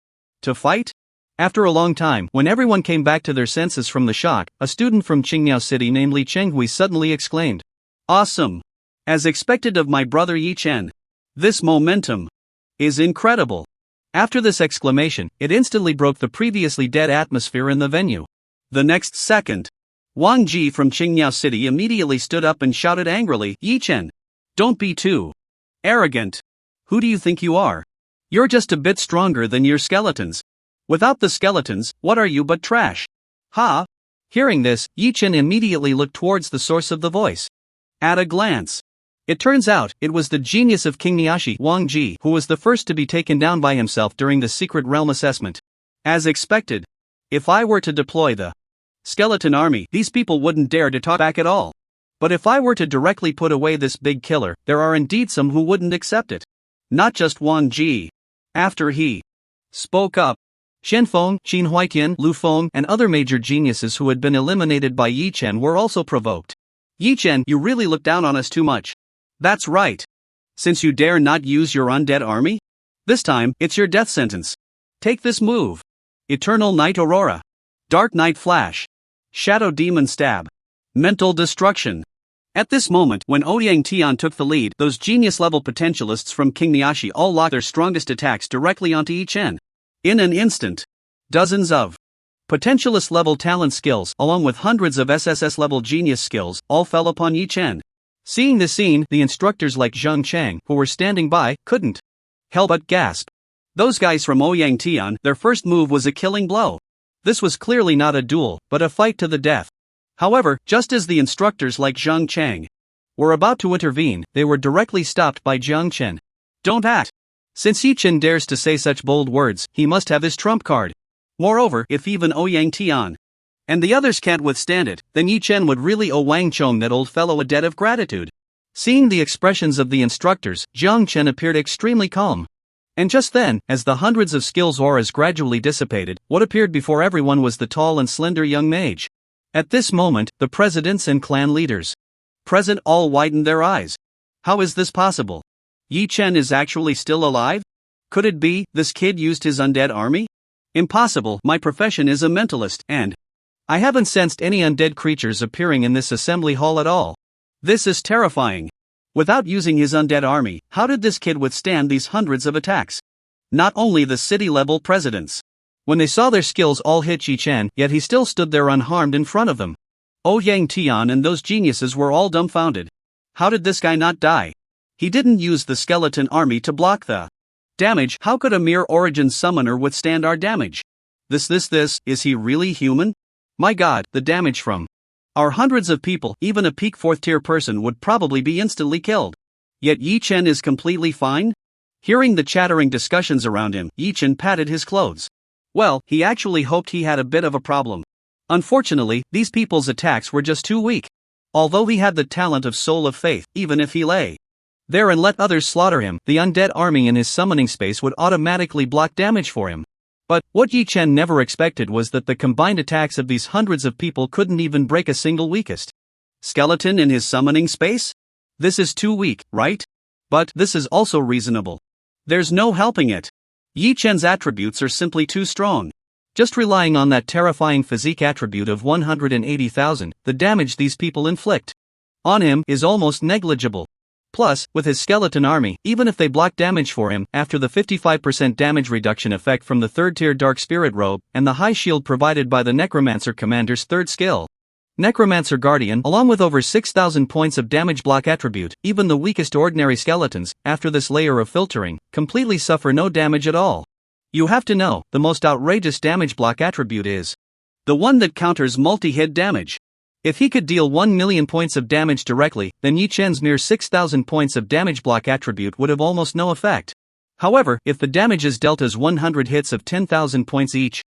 to fight? After a long time, when everyone came back to their senses from the shock, a student from Qingmiao City named Li Chenghui suddenly exclaimed. Awesome! As expected of my brother Yi Chen. This momentum is incredible. After this exclamation, it instantly broke the previously dead atmosphere in the venue. The next second, Wang Ji from Qingmiao City immediately stood up and shouted angrily, Yi Chen, don't be too arrogant. Who do you think you are? You're just a bit stronger than your skeletons. Without the skeletons, what are you but trash? Ha! Hearing this, Yi Chen immediately looked towards the source of the voice. At a glance, it turns out, it was the genius of Qingmiashi, Wang Ji, who was the first to be taken down by himself during the secret realm assessment. As expected, if I were to deploy the skeleton army, these people wouldn't dare to talk back at all. But if I were to directly put away this big killer, there are indeed some who wouldn't accept it. Not just Wang Ji. After he spoke up, Shenfeng, Qin Huitian, Lu Feng, and other major geniuses who had been eliminated by Yi Chen were also provoked. Yi Chen, you really look down on us too much. That's right. Since you dare not use your undead army? This time, it's your death sentence. Take this move. Eternal Night Aurora. Dark Night Flash. Shadow Demon Stab. Mental Destruction. At this moment, when Ouyang Tian took the lead, those genius-level potentialists from King Niashi all locked their strongest attacks directly onto Yi Chen. In an instant, dozens of potentialist-level talent skills, along with hundreds of SSS-level genius skills, all fell upon Yi Chen. Seeing this scene, the instructors like Zhang Chang, who were standing by, couldn't help but gasp. Those guys from Ouyang Tian, their first move was a killing blow. This was clearly not a duel, but a fight to the death. However, just as the instructors like Zhang Chang were about to intervene, they were directly stopped by Jiang Chen. Don't act. Since Yi Chen dares to say such bold words, he must have his trump card. Moreover, if even Ouyang Tian and the others can't withstand it, then Yi Chen would really owe Wang Chong, that old fellow, a debt of gratitude. Seeing the expressions of the instructors, Jiang Chen appeared extremely calm. And just then, as the hundreds of skills auras gradually dissipated, what appeared before everyone was the tall and slender young mage. At this moment, the presidents and clan leaders present all widened their eyes. How is this possible? Yi Chen is actually still alive? Could it be this kid used his undead army? Impossible. My profession is a mentalist, and I haven't sensed any undead creatures appearing in this assembly hall at all. This is terrifying. Without using his undead army, how did this kid withstand these hundreds of attacks? Not only the city-level presidents, when they saw their skills all hit Yi Chen, yet he still stood there unharmed in front of them. Ouyang Tian and those geniuses were all dumbfounded. How did this guy not die? He didn't use the skeleton army to block the damage. How could a mere origin summoner withstand our damage? Is he really human? My god, the damage from our hundreds of people, even a peak 4th tier person would probably be instantly killed. Yet Yi Chen is completely fine? Hearing the chattering discussions around him, Yi Chen patted his clothes. Well, he actually hoped he had a bit of a problem. Unfortunately, these people's attacks were just too weak. Although he had the talent of Soul of Faith, even if he lay there and let others slaughter him, the undead army in his summoning space would automatically block damage for him. But what Yi Chen never expected was that the combined attacks of these hundreds of people couldn't even break a single weakest skeleton in his summoning space? This is too weak, right? But this is also reasonable. There's no helping it. Yi Chen's attributes are simply too strong. Just relying on that terrifying physique attribute of 180,000, the damage these people inflict on him is almost negligible. Plus, with his skeleton army, even if they block damage for him, after the 55% damage reduction effect from the 3rd tier Dark Spirit Robe, and the high shield provided by the Necromancer Commander's 3rd skill, Necromancer Guardian, along with over 6,000 points of damage block attribute, even the weakest ordinary skeletons, after this layer of filtering, completely suffer no damage at all. You have to know, the most outrageous damage block attribute is the one that counters multi-hit damage. If he could deal 1 million points of damage directly, then Yi Chen's mere 6,000 points of damage block attribute would have almost no effect. However, if the damage is dealt as 100 hits of 10,000 points each,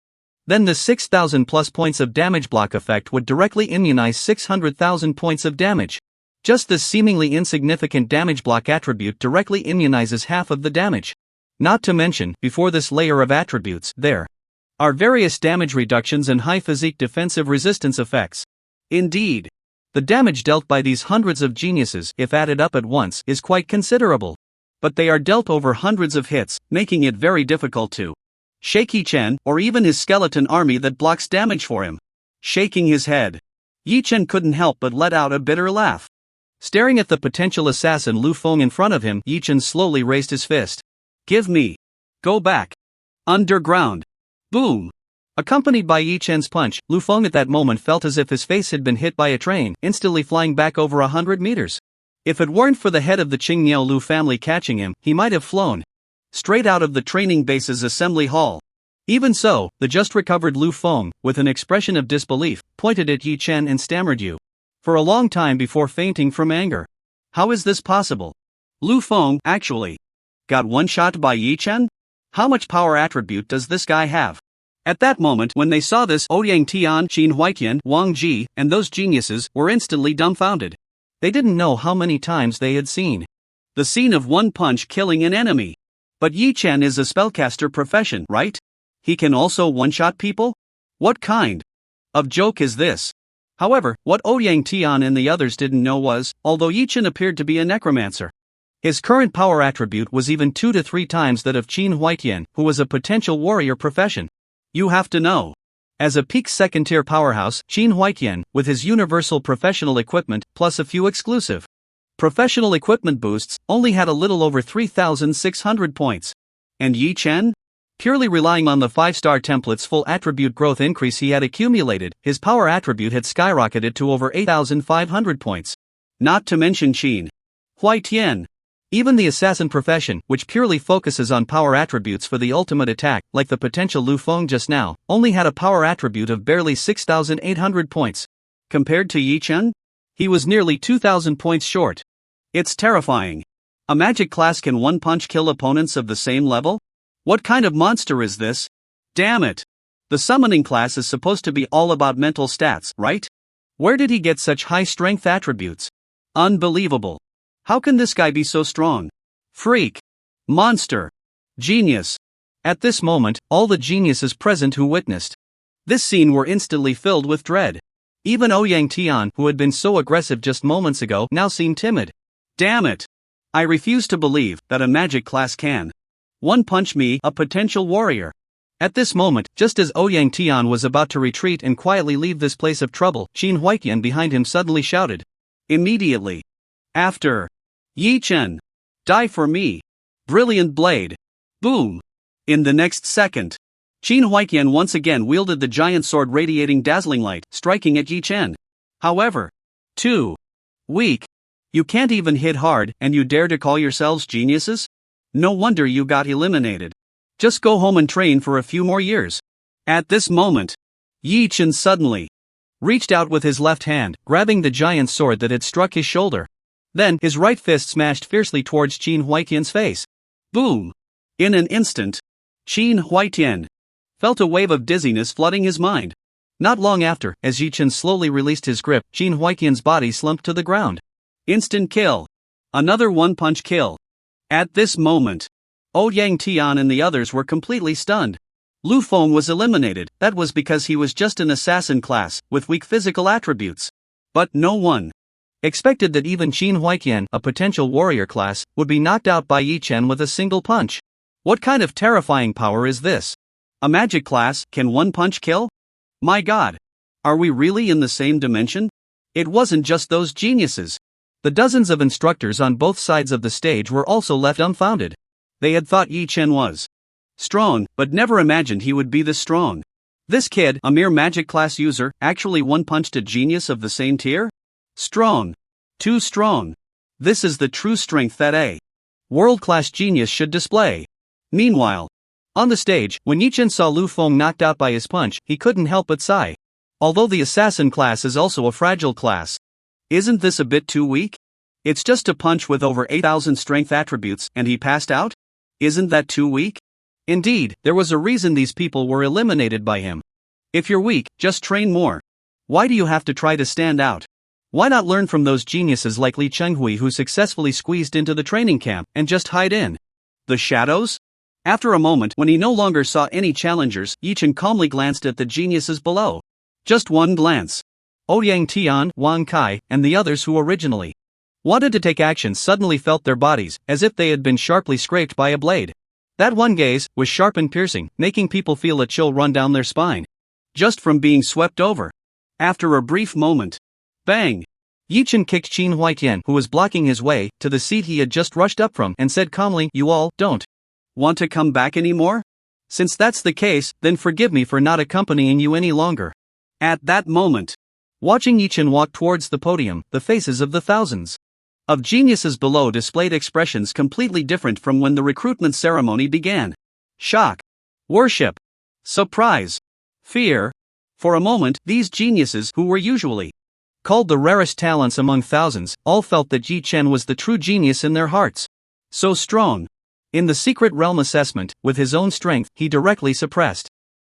then the 6,000 plus points of damage block effect would directly immunize 600,000 points of damage. Just this seemingly insignificant damage block attribute directly immunizes half of the damage. Not to mention, before this layer of attributes, there are various damage reductions and high physique defensive resistance effects. Indeed, the damage dealt by these hundreds of geniuses, if added up at once, is quite considerable. But they are dealt over hundreds of hits, making it very difficult to shake Yi Chen, or even his skeleton army that blocks damage for him. Shaking his head, Yi Chen couldn't help but let out a bitter laugh. Staring at the potential assassin Lu Feng in front of him, Yi Chen slowly raised his fist. Give me. Go back. Underground. Boom. Accompanied by Yi Chen's punch, Lu Feng at that moment felt as if his face had been hit by a train, instantly flying back over 100 meters. If it weren't for the head of the Qingniao Lu family catching him, he might have flown straight out of the training base's assembly hall. Even so, the just recovered Lu Feng, with an expression of disbelief, pointed at Yi Chen and stammered you for a long time before fainting from anger. How is this possible? Lu Feng, actually, got one-shot by Yi Chen? How much power attribute does this guy have? At that moment, when they saw this, Ouyang Tian, Qin Huitian, Wang Ji, and those geniuses were instantly dumbfounded. They didn't know how many times they had seen the scene of one punch killing an enemy. But Yi Chen is a spellcaster profession, right? He can also one-shot people? What kind of joke is this? However, what Ouyang Tian and the others didn't know was, although Yi Chen appeared to be a necromancer, His current power attribute was even 2 to 3 times that of Qin Huaitian, who was a potential warrior profession. You have to know. As a peak second-tier powerhouse, Qin Huaitian, with his universal professional equipment, plus a few exclusive professional equipment boosts, only had a little over 3,600 points. And Yi Chen? Purely relying on the 5-star template's full attribute growth increase he had accumulated, his power attribute had skyrocketed to over 8,500 points. Not to mention Qin Huaitian. Even the assassin profession, which purely focuses on power attributes for the ultimate attack, like the potential Lu Feng just now, only had a power attribute of barely 6,800 points. Compared to Yi Chen? He was nearly 2,000 points short. It's terrifying. A magic class can one-punch kill opponents of the same level? What kind of monster is this? Damn it! The summoning class is supposed to be all about mental stats, right? Where did he get such high strength attributes? Unbelievable. How can this guy be so strong? Freak. Monster. Genius. At this moment, all the geniuses present who witnessed this scene were instantly filled with dread. Even Ouyang Tian, who had been so aggressive just moments ago, now seemed timid. Damn it. I refuse to believe that a magic class can one-punch me, a potential warrior. At this moment, just as Ouyang Tian was about to retreat and quietly leave this place of trouble, Qin Huaitian behind him suddenly shouted. Immediately after, Yi Chen, die for me. Brilliant blade. Boom. In the next second, Qin Huaitian once again wielded the giant sword radiating dazzling light, striking at Yi Chen. However, too weak. You can't even hit hard, and you dare to call yourselves geniuses? No wonder you got eliminated. Just go home and train for a few more years. At this moment, Yi Chen suddenly reached out with his left hand, grabbing the giant sword that had struck his shoulder. Then, his right fist smashed fiercely towards Qin Huaitian's face. Boom! In an instant, Qin Huaitian felt a wave of dizziness flooding his mind. Not long after, as Yi Chen slowly released his grip, Qin Huaitian's body slumped to the ground. Instant kill. Another one-punch kill. At this moment, Ouyang Tian and the others were completely stunned. Lu Feng was eliminated. That was because he was just an assassin class, with weak physical attributes. But no one expected that even Qin Huaitian, a potential warrior class, would be knocked out by Yi Chen with a single punch. What kind of terrifying power is this? A magic class can one punch kill? My god! Are we really in the same dimension? It wasn't just those geniuses. The dozens of instructors on both sides of the stage were also left dumbfounded. They had thought Yi Chen was strong, but never imagined he would be this strong. This kid, a mere magic class user, actually one-punched a genius of the same tier? Strong. Too strong. This is the true strength that a world-class genius should display. Meanwhile, on the stage, when Yi Chen saw Lu Feng knocked out by his punch, he couldn't help but sigh. Although the assassin class is also a fragile class. Isn't this a bit too weak? It's just a punch with over 8,000 strength attributes, and he passed out? Isn't that too weak? Indeed, there was a reason these people were eliminated by him. If you're weak, just train more. Why do you have to try to stand out? Why not learn from those geniuses like Li Chenghui who successfully squeezed into the training camp and just hide in the shadows? After a moment, when he no longer saw any challengers, Yi Chen calmly glanced at the geniuses below. Just one glance. Ouyang Tian, Wang Kai, and the others who originally wanted to take action suddenly felt their bodies as if they had been sharply scraped by a blade. That one gaze was sharp and piercing, making people feel a chill run down their spine. Just from being swept over. After a brief moment, bang! Yi Chen kicked Qin Huaitian, who was blocking his way, to the seat he had just rushed up from, and said calmly, "You all don't want to come back anymore? Since that's the case, then forgive me for not accompanying you any longer." At that moment, watching Yi Chen walk towards the podium, the faces of the thousands of geniuses below displayed expressions completely different from when the recruitment ceremony began. Shock, worship, surprise, fear. For a moment, these geniuses, who were usually called the rarest talents among thousands, all felt that Yi Chen was the true genius in their hearts. So strong. In the secret realm assessment, with his own strength, he directly suppressed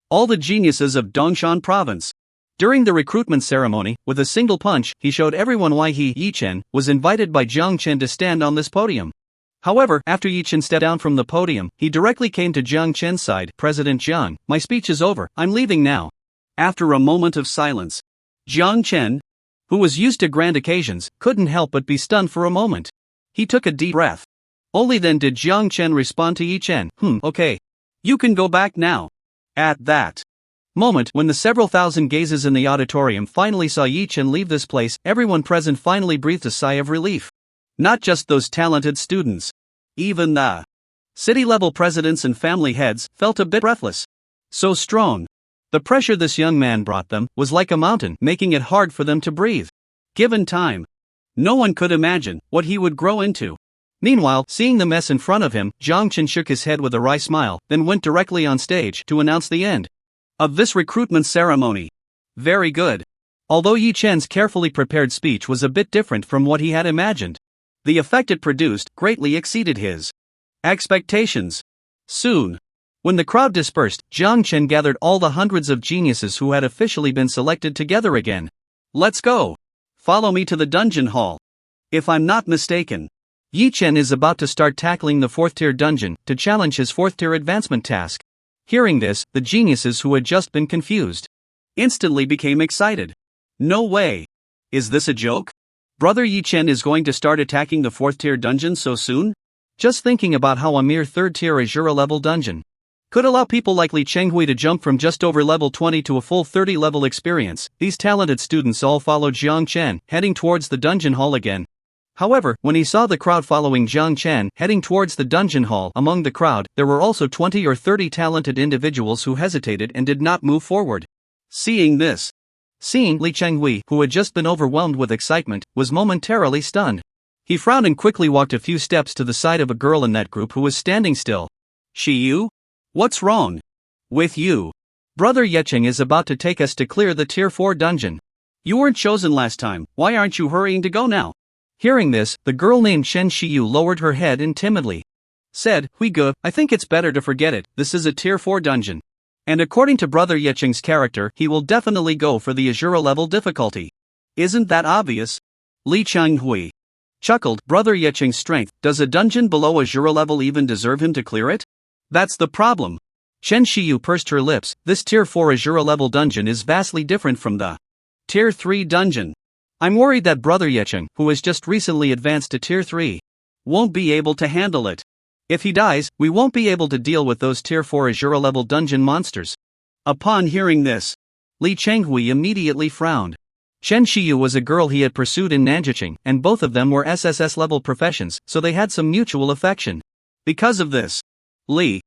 all the geniuses of Dongshan province. During the recruitment ceremony, with a single punch, he showed everyone why he, Yi Chen, was invited by Jiang Chen to stand on this podium. However, after Yi Chen stepped down from the podium, he directly came to Jiang Chen's side. "President Jiang, my speech is over, I'm leaving now." After a moment of silence, Jiang Chen, who was used to grand occasions, couldn't help but be stunned for a moment. He took a deep breath. Only then did Jiang Chen respond to Yi Chen. Okay. You can go back now. At that moment, when the several thousand gazes in the auditorium finally saw Yi Chen leave this place, everyone present finally breathed a sigh of relief. Not just those talented students. Even the city-level presidents and family heads felt a bit breathless. So strong. The pressure this young man brought them was like a mountain, making it hard for them to breathe. Given time, no one could imagine what he would grow into. Meanwhile, seeing the mess in front of him, Jiang Chen shook his head with a wry smile, then went directly on stage to announce the end of this recruitment ceremony. Very good. Although Yi Chen's carefully prepared speech was a bit different from what he had imagined, the effect it produced greatly exceeded his expectations. Soon, when the crowd dispersed, Jiang Chen gathered all the hundreds of geniuses who had officially been selected together again. Let's go. Follow me to the dungeon hall. If I'm not mistaken, Yi Chen is about to start tackling the 4th-tier dungeon to challenge his 4th-tier advancement task. Hearing this, the geniuses who had just been confused instantly became excited. No way. Is this a joke? Brother Yi Chen is going to start attacking the 4th-tier dungeon so soon? Just thinking about how a mere 3rd-tier Azura-level dungeon could allow people like Li Chenghui to jump from just over level 20 to a full 30 level experience, these talented students all followed Jiang Chen, heading towards the dungeon hall again. However, when he saw the crowd following Jiang Chen heading towards the dungeon hall, among the crowd, there were also 20 or 30 talented individuals who hesitated and did not move forward. Seeing this, Li Chenghui, who had just been overwhelmed with excitement, was momentarily stunned. He frowned and quickly walked a few steps to the side of a girl in that group who was standing still. Shiyu? What's wrong with you? Brother Yecheng is about to take us to clear the Tier 4 dungeon. You weren't chosen last time, why aren't you hurrying to go now? Hearing this, the girl named Shen Shiyu lowered her head and timidly said, Huige, I think it's better to forget it, this is a Tier 4 dungeon. And according to Brother Yecheng's character, he will definitely go for the Azura level difficulty. Isn't that obvious? Li Chenghui chuckled. Brother Yecheng's strength, does a dungeon below Azura level even deserve him to clear it? That's the problem. Shen Shiyu pursed her lips. This Tier 4 Azura level dungeon is vastly different from the Tier 3 dungeon. I'm worried that Brother Yecheng, who has just recently advanced to Tier 3, won't be able to handle it. If he dies, we won't be able to deal with those Tier 4 Azura level dungeon monsters. Upon hearing this, Li Chenghui immediately frowned. Shen Shiyu was a girl he had pursued in Nanjicheng, and both of them were SSS level professions, so they had some mutual affection. Because of this, Li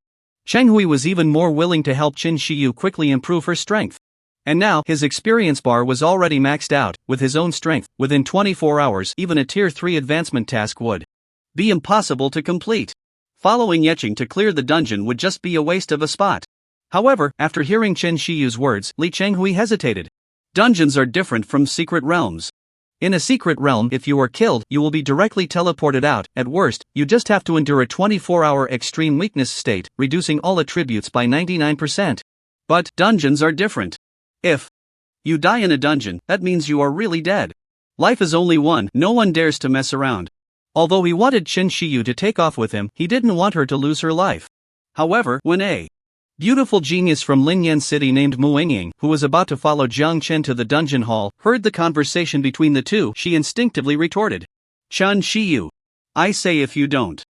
Chenghui was even more willing to help Shen Shiyu quickly improve her strength. And now, his experience bar was already maxed out. With his own strength, within 24 hours, even a Tier 3 advancement task would be impossible to complete. Following Yecheng to clear the dungeon would just be a waste of a spot. However, after hearing Shen Shiyu's words, Li Chenghui hesitated. Dungeons are different from secret realms. In a secret realm, if you are killed, you will be directly teleported out. At worst, you just have to endure a 24-hour extreme weakness state, reducing all attributes by 99%. But dungeons are different. If you die in a dungeon, that means you are really dead. Life is only one, no one dares to mess around. Although he wanted Shen Shiyu to take off with him, he didn't want her to lose her life. However, when a beautiful genius from Linyan City named Mu Yingying, who was about to follow Jiang Chen to the dungeon hall, heard the conversation between the two, she instinctively retorted. Shen Shiyu. I say if you don't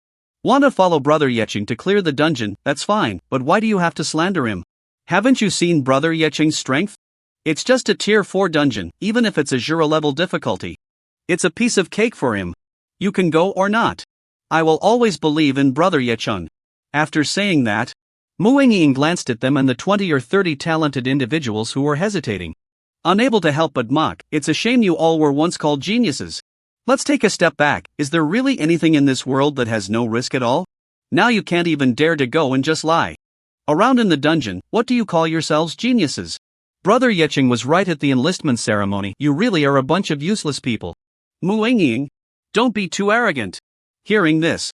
want to follow Brother Yecheng to clear the dungeon, that's fine, but why do you have to slander him? Haven't you seen Brother Yecheng's strength? It's just a Tier 4 dungeon, even if it's Azura level difficulty. It's a piece of cake for him. You can go or not. I will always believe in Brother Yecheng. After saying that, Mu Yingying glanced at them and the 20 or 30 talented individuals who were hesitating. Unable to help but mock, it's a shame you all were once called geniuses. Let's take a step back. Is there really anything in this world that has no risk at all? Now you can't even dare to go and just lie around in the dungeon. What do you call yourselves, geniuses? Brother Yecheng was right at the enlistment ceremony. You really are a bunch of useless people. Mu Yingying, don't be too arrogant. Hearing this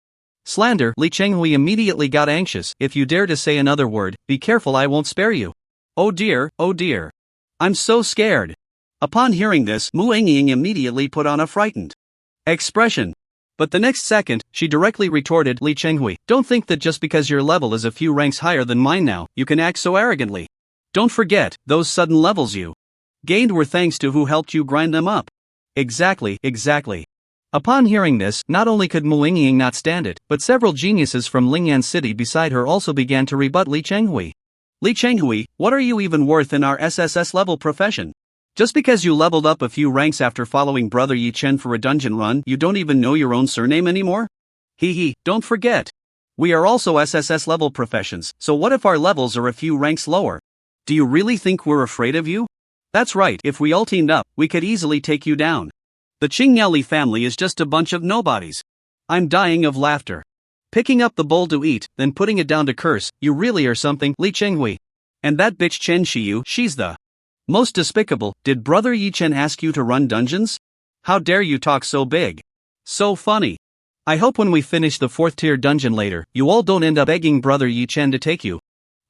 slander, Li Chenghui immediately got anxious. If you dare to say another word, be careful, I won't spare you. Oh dear, I'm so scared. Upon hearing this, Mu Yingying immediately put on a frightened expression. But the next second, she directly retorted, Li Chenghui, don't think that just because your level is a few ranks higher than mine now, you can act so arrogantly. Don't forget, those sudden levels you gained were thanks to who helped you grind them up. Exactly. Upon hearing this, not only could Mu Yingying not stand it, but several geniuses from Lingyan City beside her also began to rebut Li Chenghui. Li Chenghui, what are you even worth in our SSS level profession? Just because you leveled up a few ranks after following Brother Yi Chen for a dungeon run, you don't even know your own surname anymore? Hee, don't forget. We are also SSS level professions, so what if our levels are a few ranks lower? Do you really think we're afraid of you? That's right, if we all teamed up, we could easily take you down. The Qingyali family is just a bunch of nobodies. I'm dying of laughter. Picking up the bowl to eat, then putting it down to curse, you really are something, Li Chenghui. And that bitch Chen Shiyu, she's the most despicable. Did Brother Yi Chen ask you to run dungeons? How dare you talk so big? So funny. I hope when we finish the 4th tier dungeon later, you all don't end up begging Brother Yi Chen to take you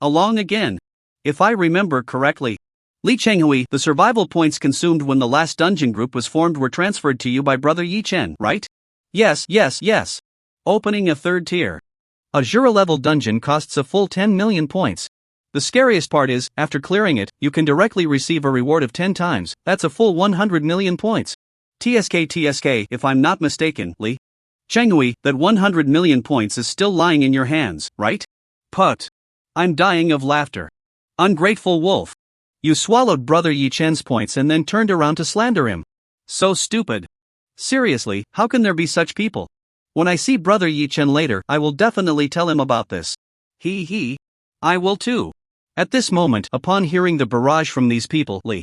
along again. If I remember correctly, Li Chenghui, the survival points consumed when the last dungeon group was formed were transferred to you by Brother Yi Chen, right? Yes. Opening a 3rd tier. A Jura level dungeon costs a full 10 million points. The scariest part is, after clearing it, you can directly receive a reward of 10 times, that's a full 100 million points. TSK, if I'm not mistaken, Li Chenghui, that 100 million points is still lying in your hands, right? Put. I'm dying of laughter. Ungrateful wolf. You swallowed Brother Yi Chen's points and then turned around to slander him. So stupid. Seriously, how can there be such people? When I see Brother Yi Chen later, I will definitely tell him about this. I will too. At this moment, upon hearing the barrage from these people, Li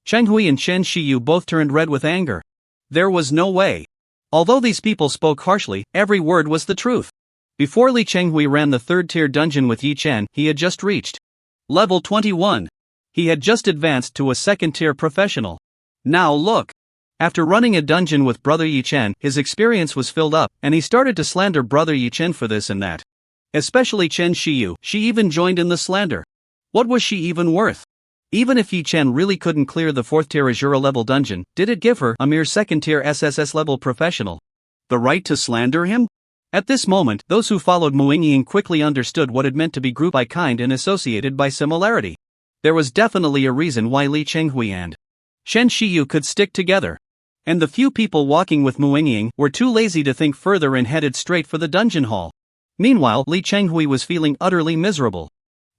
Chenghui and Chen Shiyu both turned red with anger. There was no way. Although these people spoke harshly, every word was the truth. Before Li Chenghui ran the 3rd tier dungeon with Yi Chen, he had just reached level 21. He had just advanced to a 2nd tier professional. Now look. After running a dungeon with Brother Yi Chen, his experience was filled up, and he started to slander Brother Yi Chen for this and that. Especially Chen Shiyu, she even joined in the slander. What was she even worth? Even if Yi Chen really couldn't clear the 4th tier Azura level dungeon, did it give her, a mere 2nd tier SSS level professional, the right to slander him? At this moment, those who followed Mu Yingying quickly understood what it meant to be grouped by kind and associated by similarity. There was definitely a reason why Li Chenghui and Chen Shiyu could stick together. And the few people walking with Mu Yingying were too lazy to think further and headed straight for the dungeon hall. Meanwhile, Li Chenghui was feeling utterly miserable.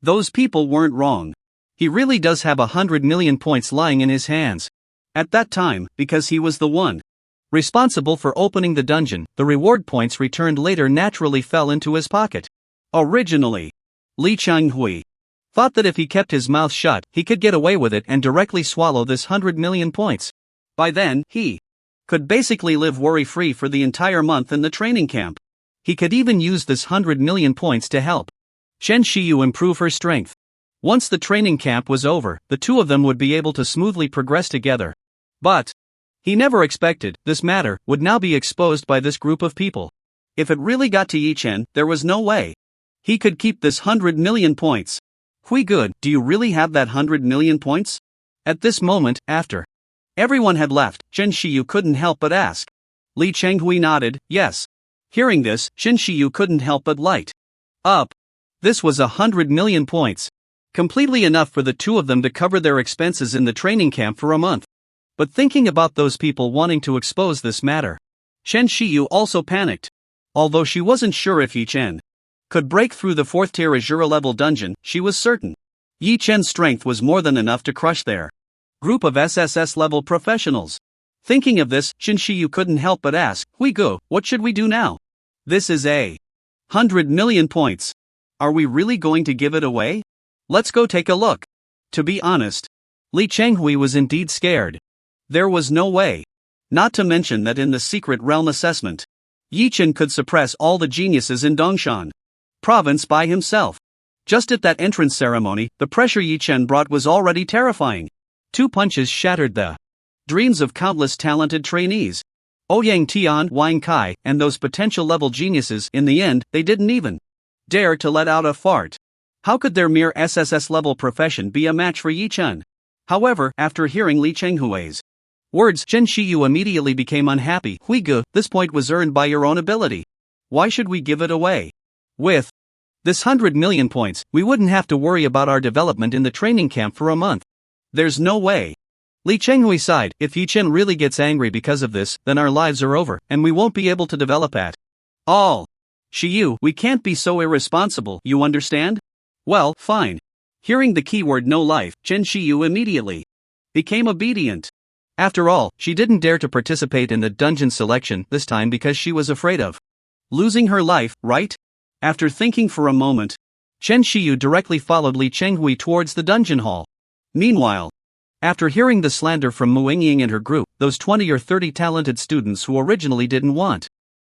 Those people weren't wrong. He really does have 100 million points lying in his hands. At that time, because he was the one responsible for opening the dungeon, the reward points returned later naturally fell into his pocket. Originally, Li Chenghui thought that if he kept his mouth shut, he could get away with it and directly swallow this 100 million points. By then, he could basically live worry-free for the entire month in the training camp. He could even use this 100 million points to help Chen Shiyu improve her strength. Once the training camp was over, the two of them would be able to smoothly progress together. But he never expected this matter would now be exposed by this group of people. If it really got to Yi Chen, there was no way he could keep this 100 million points. Hui good, do you really have that 100 million points? At this moment, after everyone had left, Chen Shiyu couldn't help but ask. Li Chenghui nodded, yes. Hearing this, Chen Shiyu couldn't help but light up. This was 100 million points. Completely enough for the two of them to cover their expenses in the training camp for a month. But thinking about those people wanting to expose this matter, Chen Shiyu also panicked. Although she wasn't sure if Yi Chen could break through the 4th tier Azura level dungeon, she was certain Yi Chen's strength was more than enough to crush their group of SSS level professionals. Thinking of this, Chen Shiyu couldn't help but ask, Hui Gu, what should we do now? This is 100 million points. Are we really going to give it away? Let's go take a look. To be honest, Li Chenghui was indeed scared. There was no way. Not to mention that in the secret realm assessment, Yi Chen could suppress all the geniuses in Dongshan province by himself. Just at that entrance ceremony, the pressure Yi Chen brought was already terrifying. 2 punches shattered the dreams of countless talented trainees. Ouyang Tian, Wang Kai, and those potential level geniuses. In the end, they didn't even dare to let out a fart. How could their mere SSS level profession be a match for Yi Chen? However, after hearing Li Chenghui's words, Chen Shiyu immediately became unhappy. Hui Gu, this point was earned by your own ability. Why should we give it away? With this 100 million points, we wouldn't have to worry about our development in the training camp for a month. There's no way. Li Chenghui sighed. If Yi Chen really gets angry because of this, then our lives are over, and we won't be able to develop at all. Shiyu, we can't be so irresponsible, you understand? Well, fine. Hearing the keyword no life, Chen Shiyu immediately became obedient. After all, she didn't dare to participate in the dungeon selection this time because she was afraid of losing her life, right? After thinking for a moment, Chen Shiyu directly followed Li Chenghui towards the dungeon hall. Meanwhile, after hearing the slander from Mu Yingying and her group, those 20 or 30 talented students who originally didn't want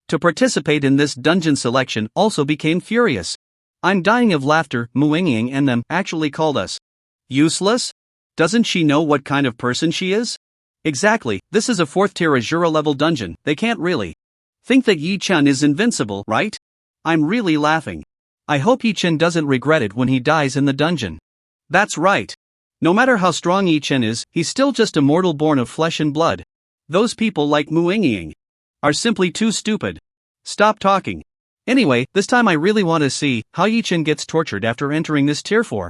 to participate in this dungeon selection also became furious. I'm dying of laughter, Mu Yingying and them actually called us useless? Doesn't she know what kind of person she is? Exactly, this is a 4th tier Azura level dungeon, they can't really think that Yi Chen is invincible, right? I'm really laughing. I hope Yi Chen doesn't regret it when he dies in the dungeon. That's right. No matter how strong Yi Chen is, he's still just a mortal born of flesh and blood. Those people like Mu Yingying are simply too stupid. Stop talking. Anyway, this time I really want to see how Yi Chen gets tortured after entering this tier 4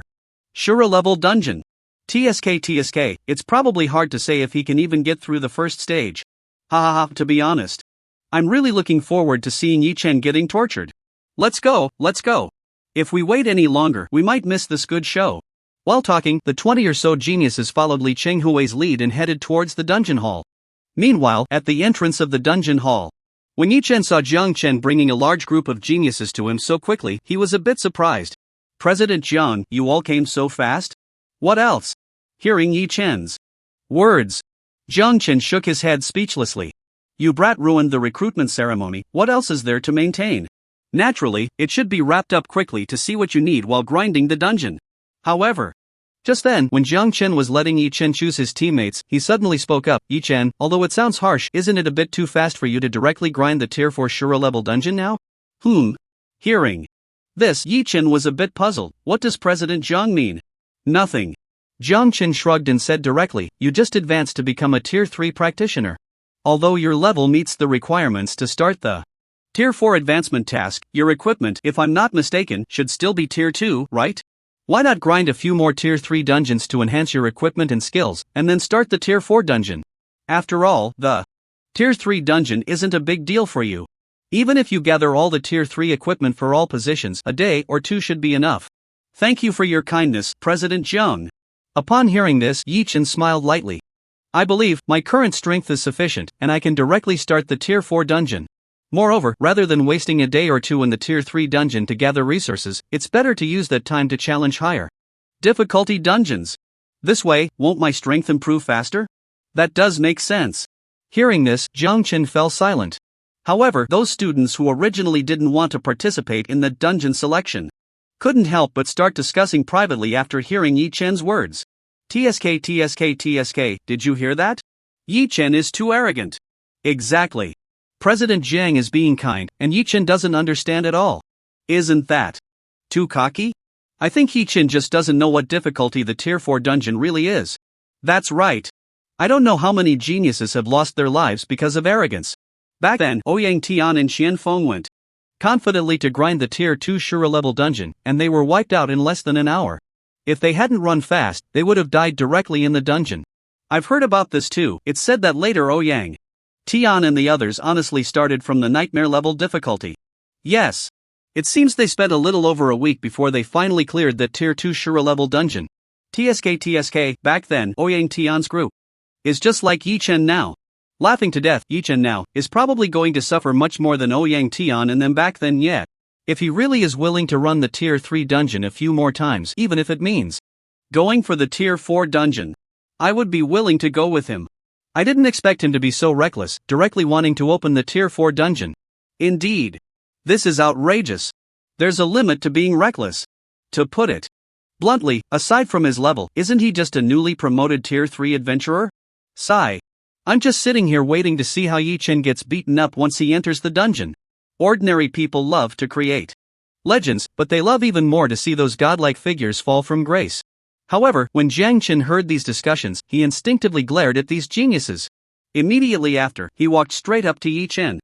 Shura level dungeon. TSK, it's probably hard to say if he can even get through the first stage. Hahaha, to be honest. I'm really looking forward to seeing Yi Chen getting tortured. Let's go. If we wait any longer, we might miss this good show. While talking, the 20 or so geniuses followed Li Chenghui's lead and headed towards the dungeon hall. Meanwhile, at the entrance of the dungeon hall, when Yi Chen saw Jiang Chen bringing a large group of geniuses to him so quickly, he was a bit surprised. President Jiang, you all came so fast? What else? Hearing Yi Chen's words, Jiang Chen shook his head speechlessly. You brat ruined the recruitment ceremony, what else is there to maintain? Naturally, it should be wrapped up quickly to see what you need while grinding the dungeon. However, just then, when Jiang Chen was letting Yi Chen choose his teammates, he suddenly spoke up. Yi Chen, although it sounds harsh, isn't it a bit too fast for you to directly grind the tier 4 Shura level dungeon now? Hearing this, Yi Chen was a bit puzzled. What does President Jiang mean? Nothing. Jiang Chen shrugged and said directly, you just advanced to become a tier 3 practitioner. Although your level meets the requirements to start the tier 4 advancement task, your equipment, if I'm not mistaken, should still be tier 2, right? Why not grind a few more tier 3 dungeons to enhance your equipment and skills, and then start the tier 4 dungeon? After all, the tier 3 dungeon isn't a big deal for you. Even if you gather all the tier 3 equipment for all positions, a day or two should be enough. Thank you for your kindness, President Jiang. Upon hearing this, Yi Chen smiled lightly. I believe my current strength is sufficient, and I can directly start the tier 4 dungeon. Moreover, rather than wasting a day or two in the tier 3 dungeon to gather resources, it's better to use that time to challenge higher difficulty dungeons. This way, won't my strength improve faster? That does make sense. Hearing this, Jiang Chen fell silent. However, those students who originally didn't want to participate in the dungeon selection couldn't help but start discussing privately after hearing Yi Chen's words. TSK, did you hear that? Yi Chen is too arrogant. Exactly. President Jiang is being kind, and Yi Chen doesn't understand at all. Isn't that too cocky? I think Yi Chen just doesn't know what difficulty the tier 4 dungeon really is. That's right. I don't know how many geniuses have lost their lives because of arrogance. Back then, Ouyang Tian and Xian Feng went confidently to grind the tier 2 Shura level dungeon, and they were wiped out in less than an hour. If they hadn't run fast, they would have died directly in the dungeon. I've heard about this too. It's said that later Ouyang Tian and the others honestly started from the nightmare level difficulty. Yes. It seems they spent a little over a week before they finally cleared the tier 2 Shura level dungeon. TSK, back then, Ouyang Tian's group is just like Yi Chen now. Laughing to death, Yi Chen now is probably going to suffer much more than Ouyang Tian and them back then yet. If he really is willing to run the tier 3 dungeon a few more times, even if it means going for the tier 4 dungeon, I would be willing to go with him. I didn't expect him to be so reckless, directly wanting to open the tier 4 dungeon. Indeed. This is outrageous. There's a limit to being reckless. To put it bluntly, aside from his level, isn't he just a newly promoted tier 3 adventurer? Sigh. I'm just sitting here waiting to see how Yi Chen gets beaten up once he enters the dungeon. Ordinary people love to create legends, but they love even more to see those godlike figures fall from grace. However, when Jiang Chen heard these discussions, he instinctively glared at these geniuses. Immediately after, he walked straight up to Yi Chen.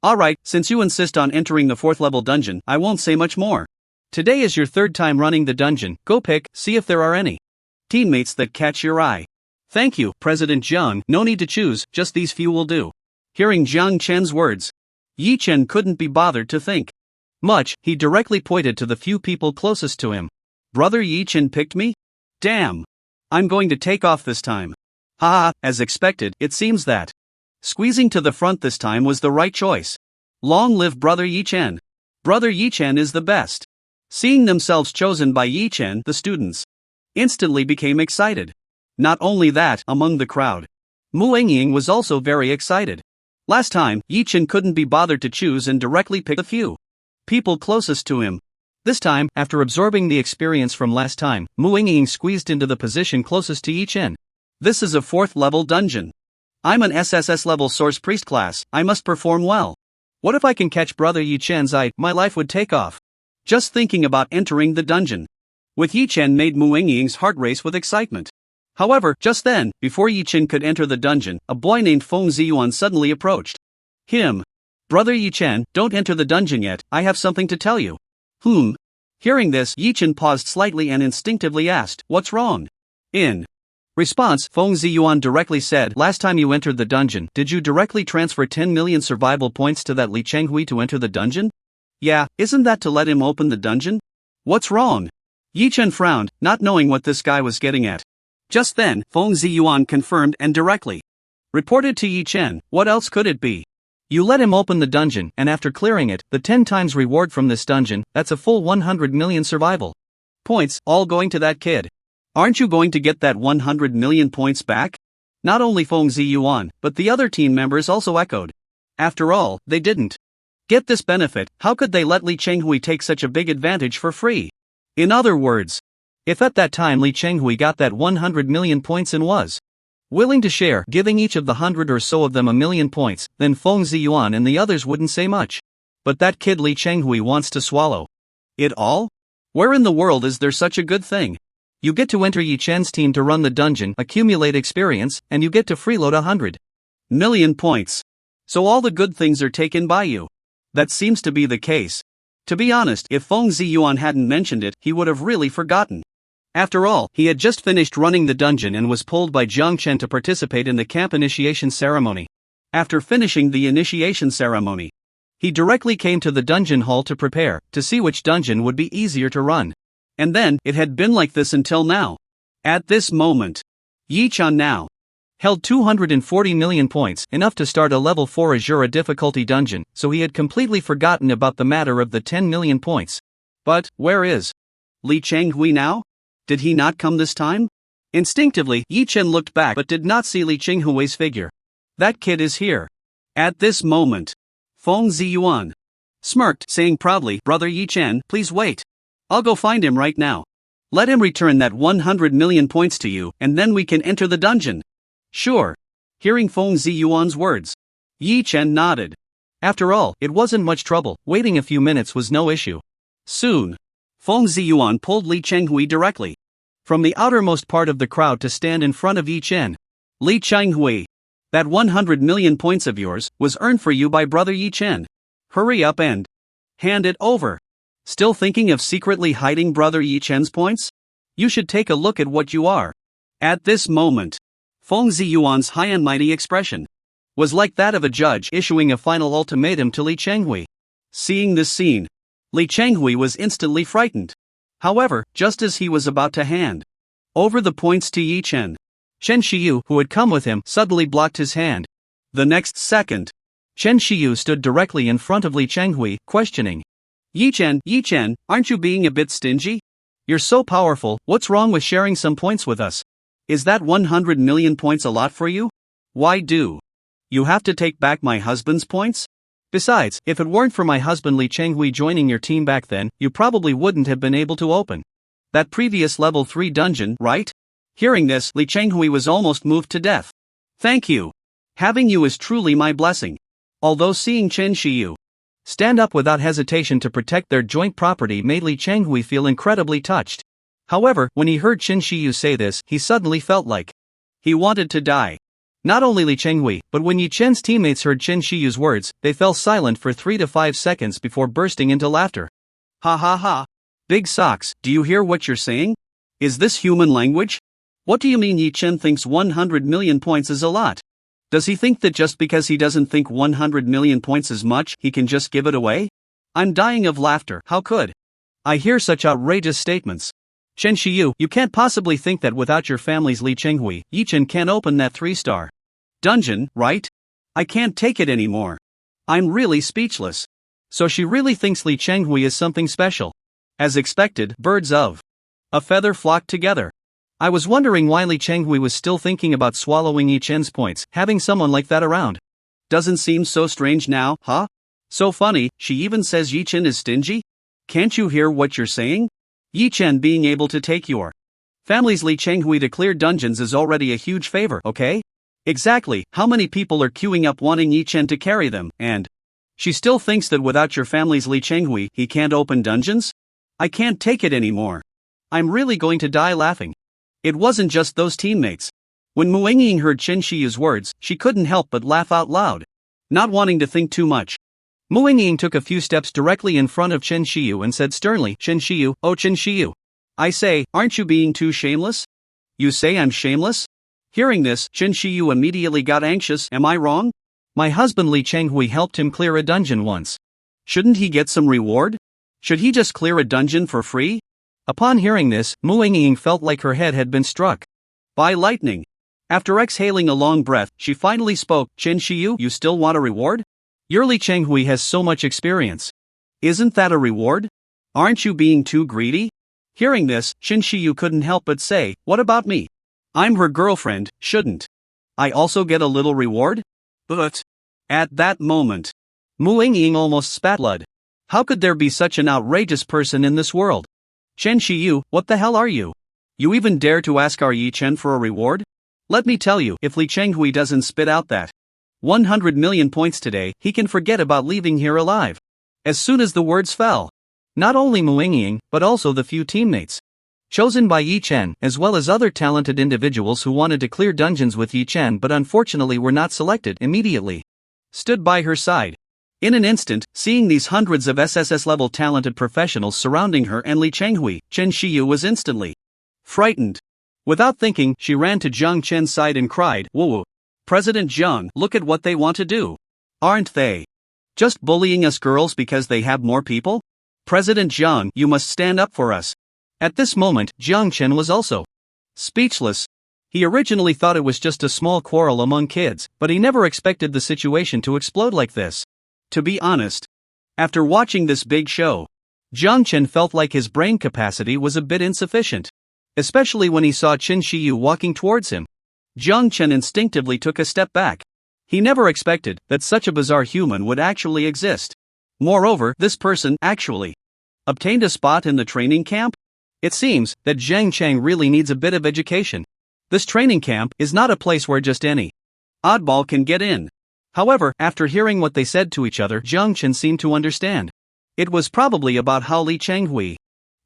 Alright, since you insist on entering the 4th level dungeon, I won't say much more. Today is your 3rd time running the dungeon, go pick, see if there are any teammates that catch your eye. Thank you, President Jiang, no need to choose, just these few will do. Hearing Jiang Chen's words, Yi Chen couldn't be bothered to think much, he directly pointed to the few people closest to him. Brother Yi Chen picked me? Damn. I'm going to take off this time. Haha, as expected, it seems that squeezing to the front this time was the right choice. Long live Brother Yi Chen. Brother Yi Chen is the best. Seeing themselves chosen by Yi Chen, the students instantly became excited. Not only that, among the crowd, Mu Engying was also very excited. Last time, Yi Chen couldn't be bothered to choose and directly picked the few people closest to him. This time, after absorbing the experience from last time, Mu Engying squeezed into the position closest to Yi Chen. This is a 4th level dungeon. I'm an SSS level Source Priest class, I must perform well. What if I can catch Brother Yi Chen's eye, my life would take off. Just thinking about entering the dungeon with Yi Chen made Mu Engying's heart race with excitement. However, just then, before Yi Chen could enter the dungeon, a boy named Feng Ziyuan suddenly approached him. Brother Yi Chen, don't enter the dungeon yet, I have something to tell you. Hearing this, Yi Chen paused slightly and instinctively asked, what's wrong? In response, Feng Ziyuan directly said, last time you entered the dungeon, did you directly transfer 10 million survival points to that Li Chenghui to enter the dungeon? Yeah, isn't that to let him open the dungeon? What's wrong? Yi Chen frowned, not knowing what this guy was getting at. Just then, Feng Ziyuan confirmed and directly reported to Yi Chen, what else could it be? You let him open the dungeon, and after clearing it, the 10 times reward from this dungeon, that's a full 100 million survival points, all going to that kid. Aren't you going to get that 100 million points back? Not only Feng Ziyuan, but the other team members also echoed. After all, they didn't get this benefit, how could they let Li Chenghui take such a big advantage for free? In other words, if at that time Li Chenghui got that 100 million points and was willing to share, giving each of the 100 or so of them a million points, then Feng Ziyuan and the others wouldn't say much. But that kid Li Chenghui wants to swallow it all? Where in the world is there such a good thing? You get to enter Yi Chen's team to run the dungeon, accumulate experience, and you get to freeload 100 million points. So all the good things are taken by you. That seems to be the case. To be honest, if Feng Ziyuan hadn't mentioned it, he would have really forgotten. After all, he had just finished running the dungeon and was pulled by Jiang Chen to participate in the camp initiation ceremony. After finishing the initiation ceremony, he directly came to the dungeon hall to prepare, to see which dungeon would be easier to run. And then, it had been like this until now. At this moment, Yi Chen now held 240 million points, enough to start a level 4 Azura difficulty dungeon, so he had completely forgotten about the matter of the 10 million points. But, where is Li Chenghui now? Did he not come this time? Instinctively, Yi Chen looked back but did not see Li Chenghui's figure. That kid is here. At this moment, Feng Ziyuan smirked, saying proudly, Brother Yi Chen, please wait. I'll go find him right now. Let him return that 100 million points to you, and then we can enter the dungeon. Sure. Hearing Feng Ziyuan's words, Yi Chen nodded. After all, it wasn't much trouble, waiting a few minutes was no issue. Soon, Feng Ziyuan pulled Li Chenghui directly from the outermost part of the crowd to stand in front of Yi Chen. Li Chenghui, that 100 million points of yours was earned for you by Brother Yi Chen. Hurry up and hand it over. Still thinking of secretly hiding Brother Yi Chen's points? You should take a look at what you are. At this moment, Feng Ziyuan's high and mighty expression was like that of a judge issuing a final ultimatum to Li Chenghui. Seeing this scene, Li Chenghui was instantly frightened. However, just as he was about to hand over the points to Yi Chen, Chen Shiyu, who had come with him, suddenly blocked his hand. The next second, Chen Shiyu stood directly in front of Li Chenghui, questioning. Yi Chen, aren't you being a bit stingy? You're so powerful, what's wrong with sharing some points with us? Is that 100 million points a lot for you? Why do you have to take back my husband's points? Besides, if it weren't for my husband Li Chenghui joining your team back then, you probably wouldn't have been able to open that previous level 3 dungeon, right? Hearing this, Li Chenghui was almost moved to death. Thank you. Having you is truly my blessing. Although seeing Chen Shiyu stand up without hesitation to protect their joint property made Li Chenghui feel incredibly touched. However, when he heard Chen Shiyu say this, he suddenly felt like he wanted to die. Not only Li Chenghui, but when Yi Chen's teammates heard Chen Shiyu's words, they fell silent for 3 to 5 seconds before bursting into laughter. Ha ha ha. Big Socks, do you hear what you're saying? Is this human language? What do you mean Yi Chen thinks 100 million points is a lot? Does he think that just because he doesn't think 100 million points is much, he can just give it away? I'm dying of laughter. How could I hear such outrageous statements? Chen Shiyu, you can't possibly think that without your family's Li Chenghui, Yi Chen can't open that 3-star dungeon, right? I can't take it anymore. I'm really speechless. So she really thinks Li Chenghui is something special. As expected, birds of a feather flocked together. I was wondering why Li Chenghui was still thinking about swallowing Yi Chen's points, having someone like that around. Doesn't seem so strange now, huh? So funny, she even says Yi Chen is stingy? Can't you hear what you're saying? Yi Chen being able to take your family's Li Chenghui to clear dungeons is already a huge favor, okay? Exactly, how many people are queuing up wanting Yi Chen to carry them, and she still thinks that without your family's Li Chenghui, he can't open dungeons? I can't take it anymore. I'm really going to die laughing. It wasn't just those teammates. When Mu Yingying heard Chen Shiyu's words, she couldn't help but laugh out loud. Not wanting to think too much, Mu Yingying took a few steps directly in front of Chen Shiyu and said sternly, Chen Shiyu, oh Chen Shiyu. I say, aren't you being too shameless? You say I'm shameless? Hearing this, Chen Shiyu immediately got anxious. Am I wrong? My husband Li Chenghui helped him clear a dungeon once. Shouldn't he get some reward? Should he just clear a dungeon for free? Upon hearing this, Mu Yingying felt like her head had been struck by lightning. After exhaling a long breath, she finally spoke, Chen Shiyu, you still want a reward? Your Li Chenghui has so much experience. Isn't that a reward? Aren't you being too greedy? Hearing this, Chen Shiyu couldn't help but say, what about me? I'm her girlfriend, shouldn't I also get a little reward? But at that moment, Mu Yingying almost spat blood. How could there be such an outrageous person in this world? Chen Shiyu, what the hell are you? You even dare to ask our Yi Chen for a reward? Let me tell you, if Li Chenghui doesn't spit out that 100 million points today, he can forget about leaving here alive. As soon as the words fell, not only Mu Yingying, but also the few teammates chosen by Yi Chen, as well as other talented individuals who wanted to clear dungeons with Yi Chen but unfortunately were not selected, immediately stood by her side. In an instant, seeing these hundreds of SSS-level talented professionals surrounding her and Li Chenghui, Chen Shiyu was instantly frightened. Without thinking, she ran to Jiang Chen's side and cried, Whoa, President Jiang, look at what they want to do. Aren't they just bullying us girls because they have more people? President Jiang, you must stand up for us. At this moment, Jiang Chen was also speechless. He originally thought it was just a small quarrel among kids, but he never expected the situation to explode like this. To be honest, after watching this big show, Jiang Chen felt like his brain capacity was a bit insufficient. Especially when he saw Chen Shiyu walking towards him. Jiang Chen instinctively took a step back. He never expected that such a bizarre human would actually exist. Moreover, this person actually obtained a spot in the training camp? It seems that Zhang Chang really needs a bit of education. This training camp is not a place where just any oddball can get in. However, after hearing what they said to each other, Jiang Chen seemed to understand. It was probably about how Li Chenghui,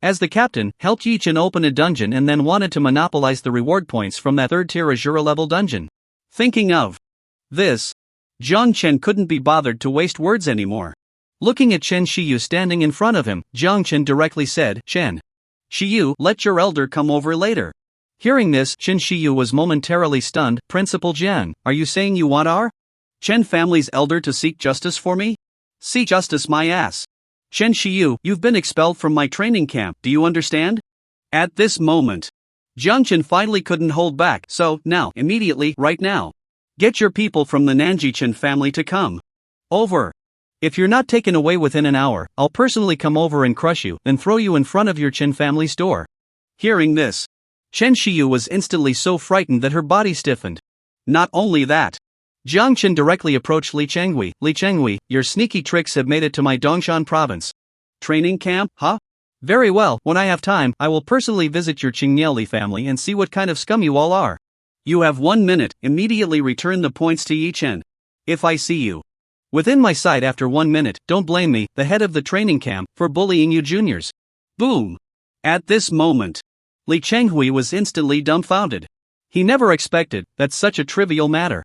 as the captain, helped Yi Chen open a dungeon and then wanted to monopolize the reward points from that third-tier Azura-level dungeon. Thinking of this, Jiang Chen couldn't be bothered to waste words anymore. Looking at Chen Shiyu standing in front of him, Jiang Chen directly said, Chen Shiyu, let your elder come over later. Hearing this, Chen Shiyu was momentarily stunned. Principal Jiang, are you saying you want our Chen family's elder to seek justice for me? Seek justice my ass. Chen Shiyu, you've been expelled from my training camp, do you understand? At this moment, Jiang Chen finally couldn't hold back, so, now, immediately, right now. Get your people from the Nanji Chen family to come over. If you're not taken away within an hour, I'll personally come over and crush you, then throw you in front of your Chen family's door. Hearing this, Chen Shiyu was instantly so frightened that her body stiffened. Not only that, Jiang Chen directly approached Li Chenghui. Li Chenghui, your sneaky tricks have made it to my Dongshan province. Training camp, huh? Very well, when I have time, I will personally visit your Qingnieli family and see what kind of scum you all are. You have 1 minute, immediately return the points to Yi Chen. If I see you within my sight after 1 minute, don't blame me, the head of the training camp, for bullying you juniors. Boom! At this moment, Li Chenghui was instantly dumbfounded. He never expected that such a trivial matter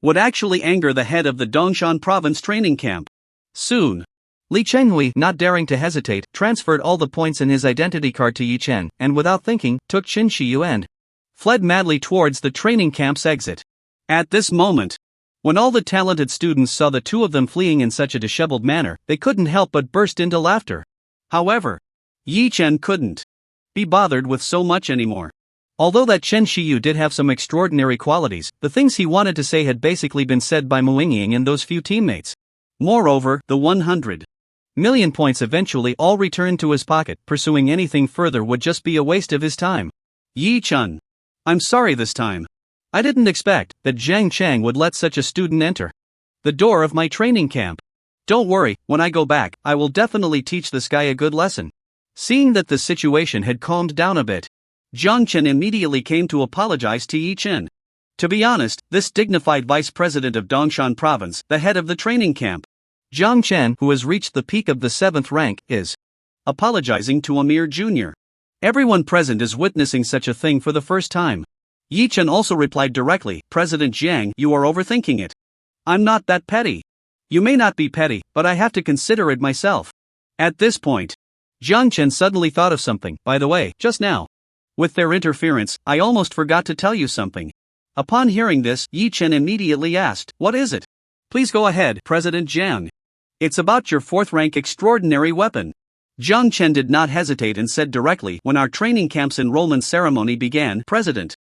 would actually anger the head of the Dongshan province training camp. Soon, Li Chenghui, not daring to hesitate, transferred all the points in his identity card to Yi Chen, and without thinking, took Chen Shiyu and fled madly towards the training camp's exit. At this moment, when all the talented students saw the two of them fleeing in such a disheveled manner, they couldn't help but burst into laughter. However, Yi Chen couldn't be bothered with so much anymore. Although that Chen Shiyu did have some extraordinary qualities, the things he wanted to say had basically been said by Muingying and those few teammates. Moreover, the 100 million points eventually all returned to his pocket. Pursuing anything further would just be a waste of his time. Yi Chen, I'm sorry this time. I didn't expect that Zhang Chang would let such a student enter the door of my training camp. Don't worry, when I go back, I will definitely teach this guy a good lesson. Seeing that the situation had calmed down a bit, Zhang Chen immediately came to apologize to Yi Chen. To be honest, this dignified vice president of Dongshan province, the head of the training camp, Zhang Chen, who has reached the peak of the 7th rank, is apologizing to a mere junior. Everyone present is witnessing such a thing for the first time. Yi Chen also replied directly, President Jiang, you are overthinking it. I'm not that petty. You may not be petty, but I have to consider it myself. At this point, Zhang Chen suddenly thought of something. By the way, just now, with their interference, I almost forgot to tell you something. Upon hearing this, Yi Chen immediately asked, what is it? Please go ahead, President Jiang. It's about your 4th rank extraordinary weapon. Zhang Chen did not hesitate and said directly, when our training camp's enrollment ceremony began, President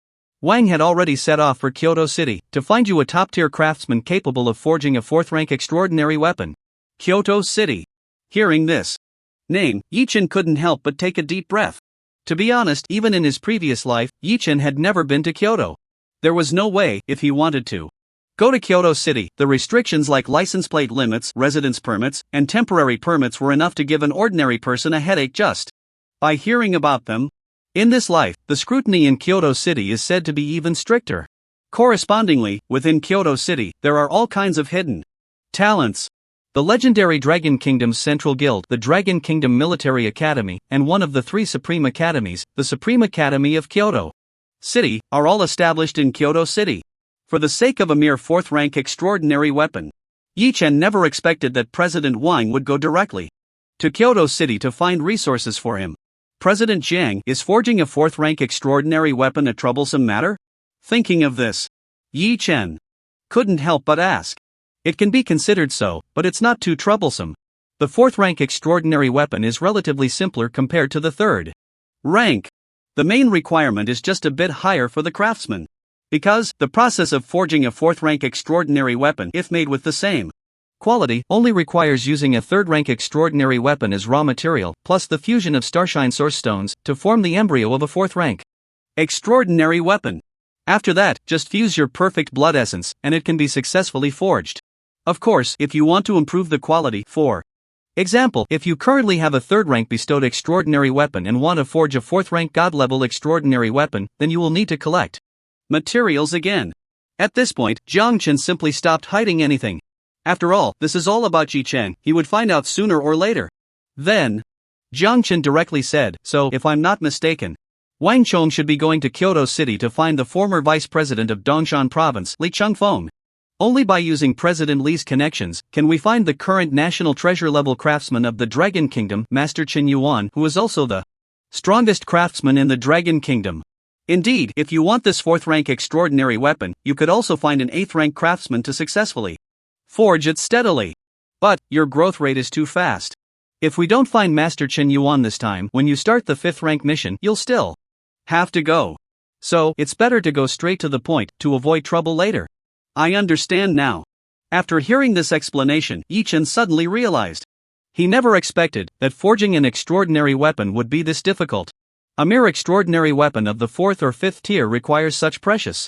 Wang had already set off for Kyoto City to find you a top-tier craftsman capable of forging a 4th rank extraordinary weapon. Kyoto City. Hearing this name, Yi Chen couldn't help but take a deep breath. To be honest, even in his previous life, Yi Chen had never been to Kyoto. There was no way, if he wanted to go to Kyoto City, the restrictions like license plate limits, residence permits, and temporary permits were enough to give an ordinary person a headache just by hearing about them. In this life, the scrutiny in Kyoto City is said to be even stricter. Correspondingly, within Kyoto City, there are all kinds of hidden talents. The legendary Dragon Kingdom's Central Guild, the Dragon Kingdom Military Academy, and one of the 3 Supreme Academies, the Supreme Academy of Kyoto City, are all established in Kyoto City. For the sake of a mere 4th rank extraordinary weapon, Yi Chen never expected that President Wang would go directly to Kyoto City to find resources for him. President Jiang, is forging a 4th rank extraordinary weapon a troublesome matter? Thinking of this, Yi Chen couldn't help but ask. It can be considered so, but it's not too troublesome. The 4th rank extraordinary weapon is relatively simpler compared to the 3rd rank. The main requirement is just a bit higher for the craftsman. Because, the process of forging a 4th rank extraordinary weapon, if made with the same quality, only requires using a 3rd rank extraordinary weapon as raw material, plus the fusion of starshine source stones, to form the embryo of a 4th rank extraordinary weapon. After that, just fuse your perfect blood essence, and it can be successfully forged. Of course, if you want to improve the quality, for example, if you currently have a 3rd rank bestowed extraordinary weapon and want to forge a 4th rank god level extraordinary weapon, then you will need to collect materials again. At this point, Zhang Chen simply stopped hiding anything. After all, this is all about Yi Chen, he would find out sooner or later. Then, Zhang Chen directly said, so, if I'm not mistaken, Wang Chong should be going to Kyoto City to find the former vice president of Dongshan province, Li Chengfeng. Only by using President Li's connections, can we find the current national treasure level craftsman of the Dragon Kingdom, Master Qin Yuan, who is also the strongest craftsman in the Dragon Kingdom. Indeed, if you want this 4th rank extraordinary weapon, you could also find an 8th rank craftsman to successfully forge it steadily. But, your growth rate is too fast. If we don't find Master Qin Yuan this time, when you start the 5th rank mission, you'll still have to go. So, it's better to go straight to the point, to avoid trouble later. I understand now. After hearing this explanation, Yi Chen suddenly realized. He never expected that forging an extraordinary weapon would be this difficult. A mere extraordinary weapon of the 4th or 5th tier requires such precious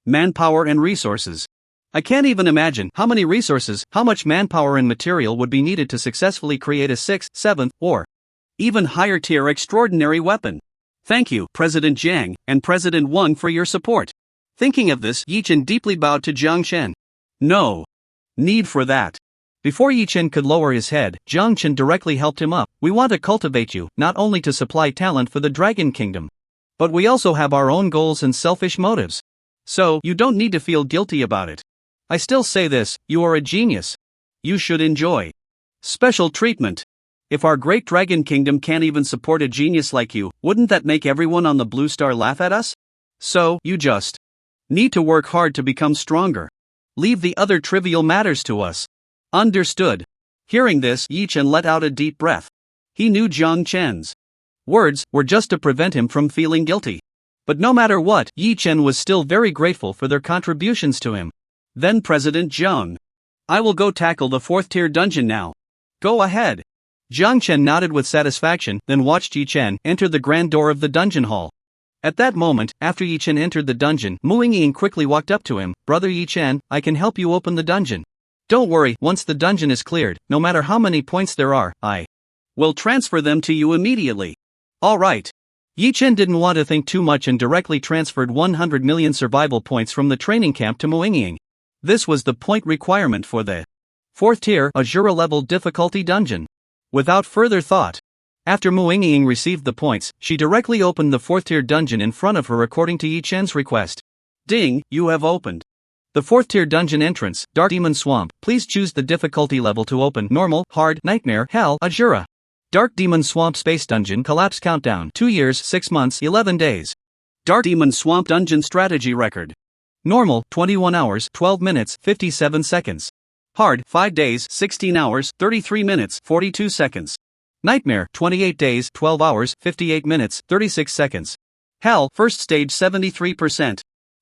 manpower and resources. I can't even imagine how many resources, how much manpower and material would be needed to successfully create a 6th, 7th, or even higher tier extraordinary weapon. Thank you, President Jiang, and President Wang for your support. Thinking of this, Yi Chen deeply bowed to Zhang Chen. No need for that. Before Yi Chen could lower his head, Zhang Chen directly helped him up. We want to cultivate you, not only to supply talent for the Dragon Kingdom, but we also have our own goals and selfish motives. So, you don't need to feel guilty about it. I still say this, you are a genius. You should enjoy special treatment. If our great Dragon Kingdom can't even support a genius like you, wouldn't that make everyone on the Blue Star laugh at us? So, you just need to work hard to become stronger. Leave the other trivial matters to us. Understood. Hearing this, Yi Chen let out a deep breath. He knew Jiang Chen's words were just to prevent him from feeling guilty. But no matter what, Yi Chen was still very grateful for their contributions to him. Then President Jiang. I will go tackle the 4th tier dungeon now. Go ahead. Jiang Chen nodded with satisfaction, then watched Yi Chen enter the grand door of the dungeon hall. At that moment, after Yi Chen entered the dungeon, Mu Ying quickly walked up to him. Brother Yi Chen, I can help you open the dungeon. Don't worry, once the dungeon is cleared, no matter how many points there are, I will transfer them to you immediately. Alright. Yi Chen didn't want to think too much and directly transferred 100 million survival points from the training camp to Mu Ying. This was the point requirement for the 4th tier Azura level difficulty dungeon. Without further thought, after Mu Ying received the points, she directly opened the 4th tier dungeon in front of her according to Yi Chen's request. Ding, you have opened the 4th tier dungeon entrance, Dark Demon Swamp. Please choose the difficulty level to open: Normal, Hard, Nightmare, Hell, Azura. Dark Demon Swamp Space Dungeon Collapse Countdown 2 years, 6 months, 11 days. Dark Demon Swamp Dungeon Strategy Record. Normal, 21 hours, 12 minutes, 57 seconds. Hard, 5 days, 16 hours, 33 minutes, 42 seconds. Nightmare, 28 days, 12 hours, 58 minutes, 36 seconds. Hell, first stage 73%.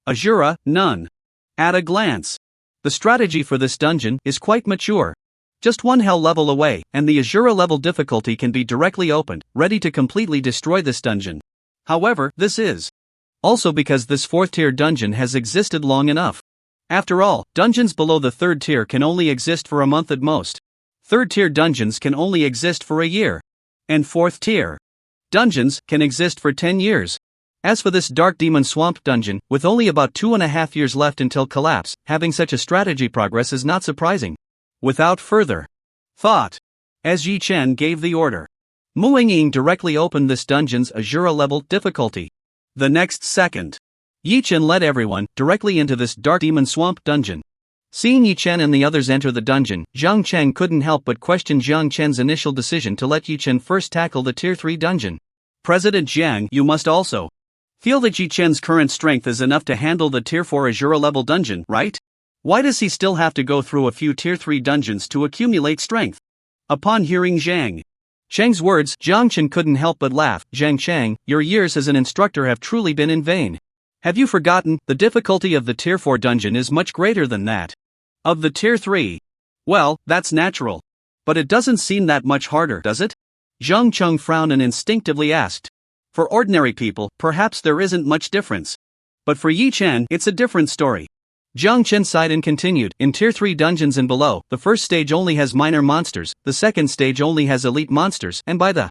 Azura, none. At a glance, the strategy for this dungeon is quite mature. Just one Hell level away, and the Azura level difficulty can be directly opened, ready to completely destroy this dungeon. However, this is also because this 4th tier dungeon has existed long enough. After all, dungeons below the 3rd tier can only exist for a month at most. 3rd tier dungeons can only exist for a year. And 4th tier dungeons can exist for 10 years. As for this Dark Demon Swamp dungeon, with only about 2.5 years left until collapse, having such a strategy progress is not surprising. Without further thought, as Yi Chen gave the order, Mu Ying directly opened this dungeon's Azura level difficulty. The next second, Yi Chen led everyone directly into this Dark Demon Swamp dungeon. Seeing Yi Chen and the others enter the dungeon, Jiang Chen couldn't help but question Jiang Chen's initial decision to let Yi Chen first tackle the Tier 3 dungeon. President Jiang, you must also feel that Yi Chen's current strength is enough to handle the Tier 4 Azura level dungeon, right? Why does he still have to go through a few Tier 3 dungeons to accumulate strength? Upon hearing Jiang Cheng's words, Jiang Chen couldn't help but laugh. Jiang Cheng, your years as an instructor have truly been in vain. Have you forgotten, the difficulty of the Tier 4 dungeon is much greater than that of the Tier 3. Well, that's natural. But it doesn't seem that much harder, does it? Jiang Cheng frowned and instinctively asked. For ordinary people, perhaps there isn't much difference. But for Yi Chen, it's a different story. Jiang Chen sighed and continued, in Tier 3 dungeons and below, the first stage only has minor monsters, the second stage only has elite monsters, and by the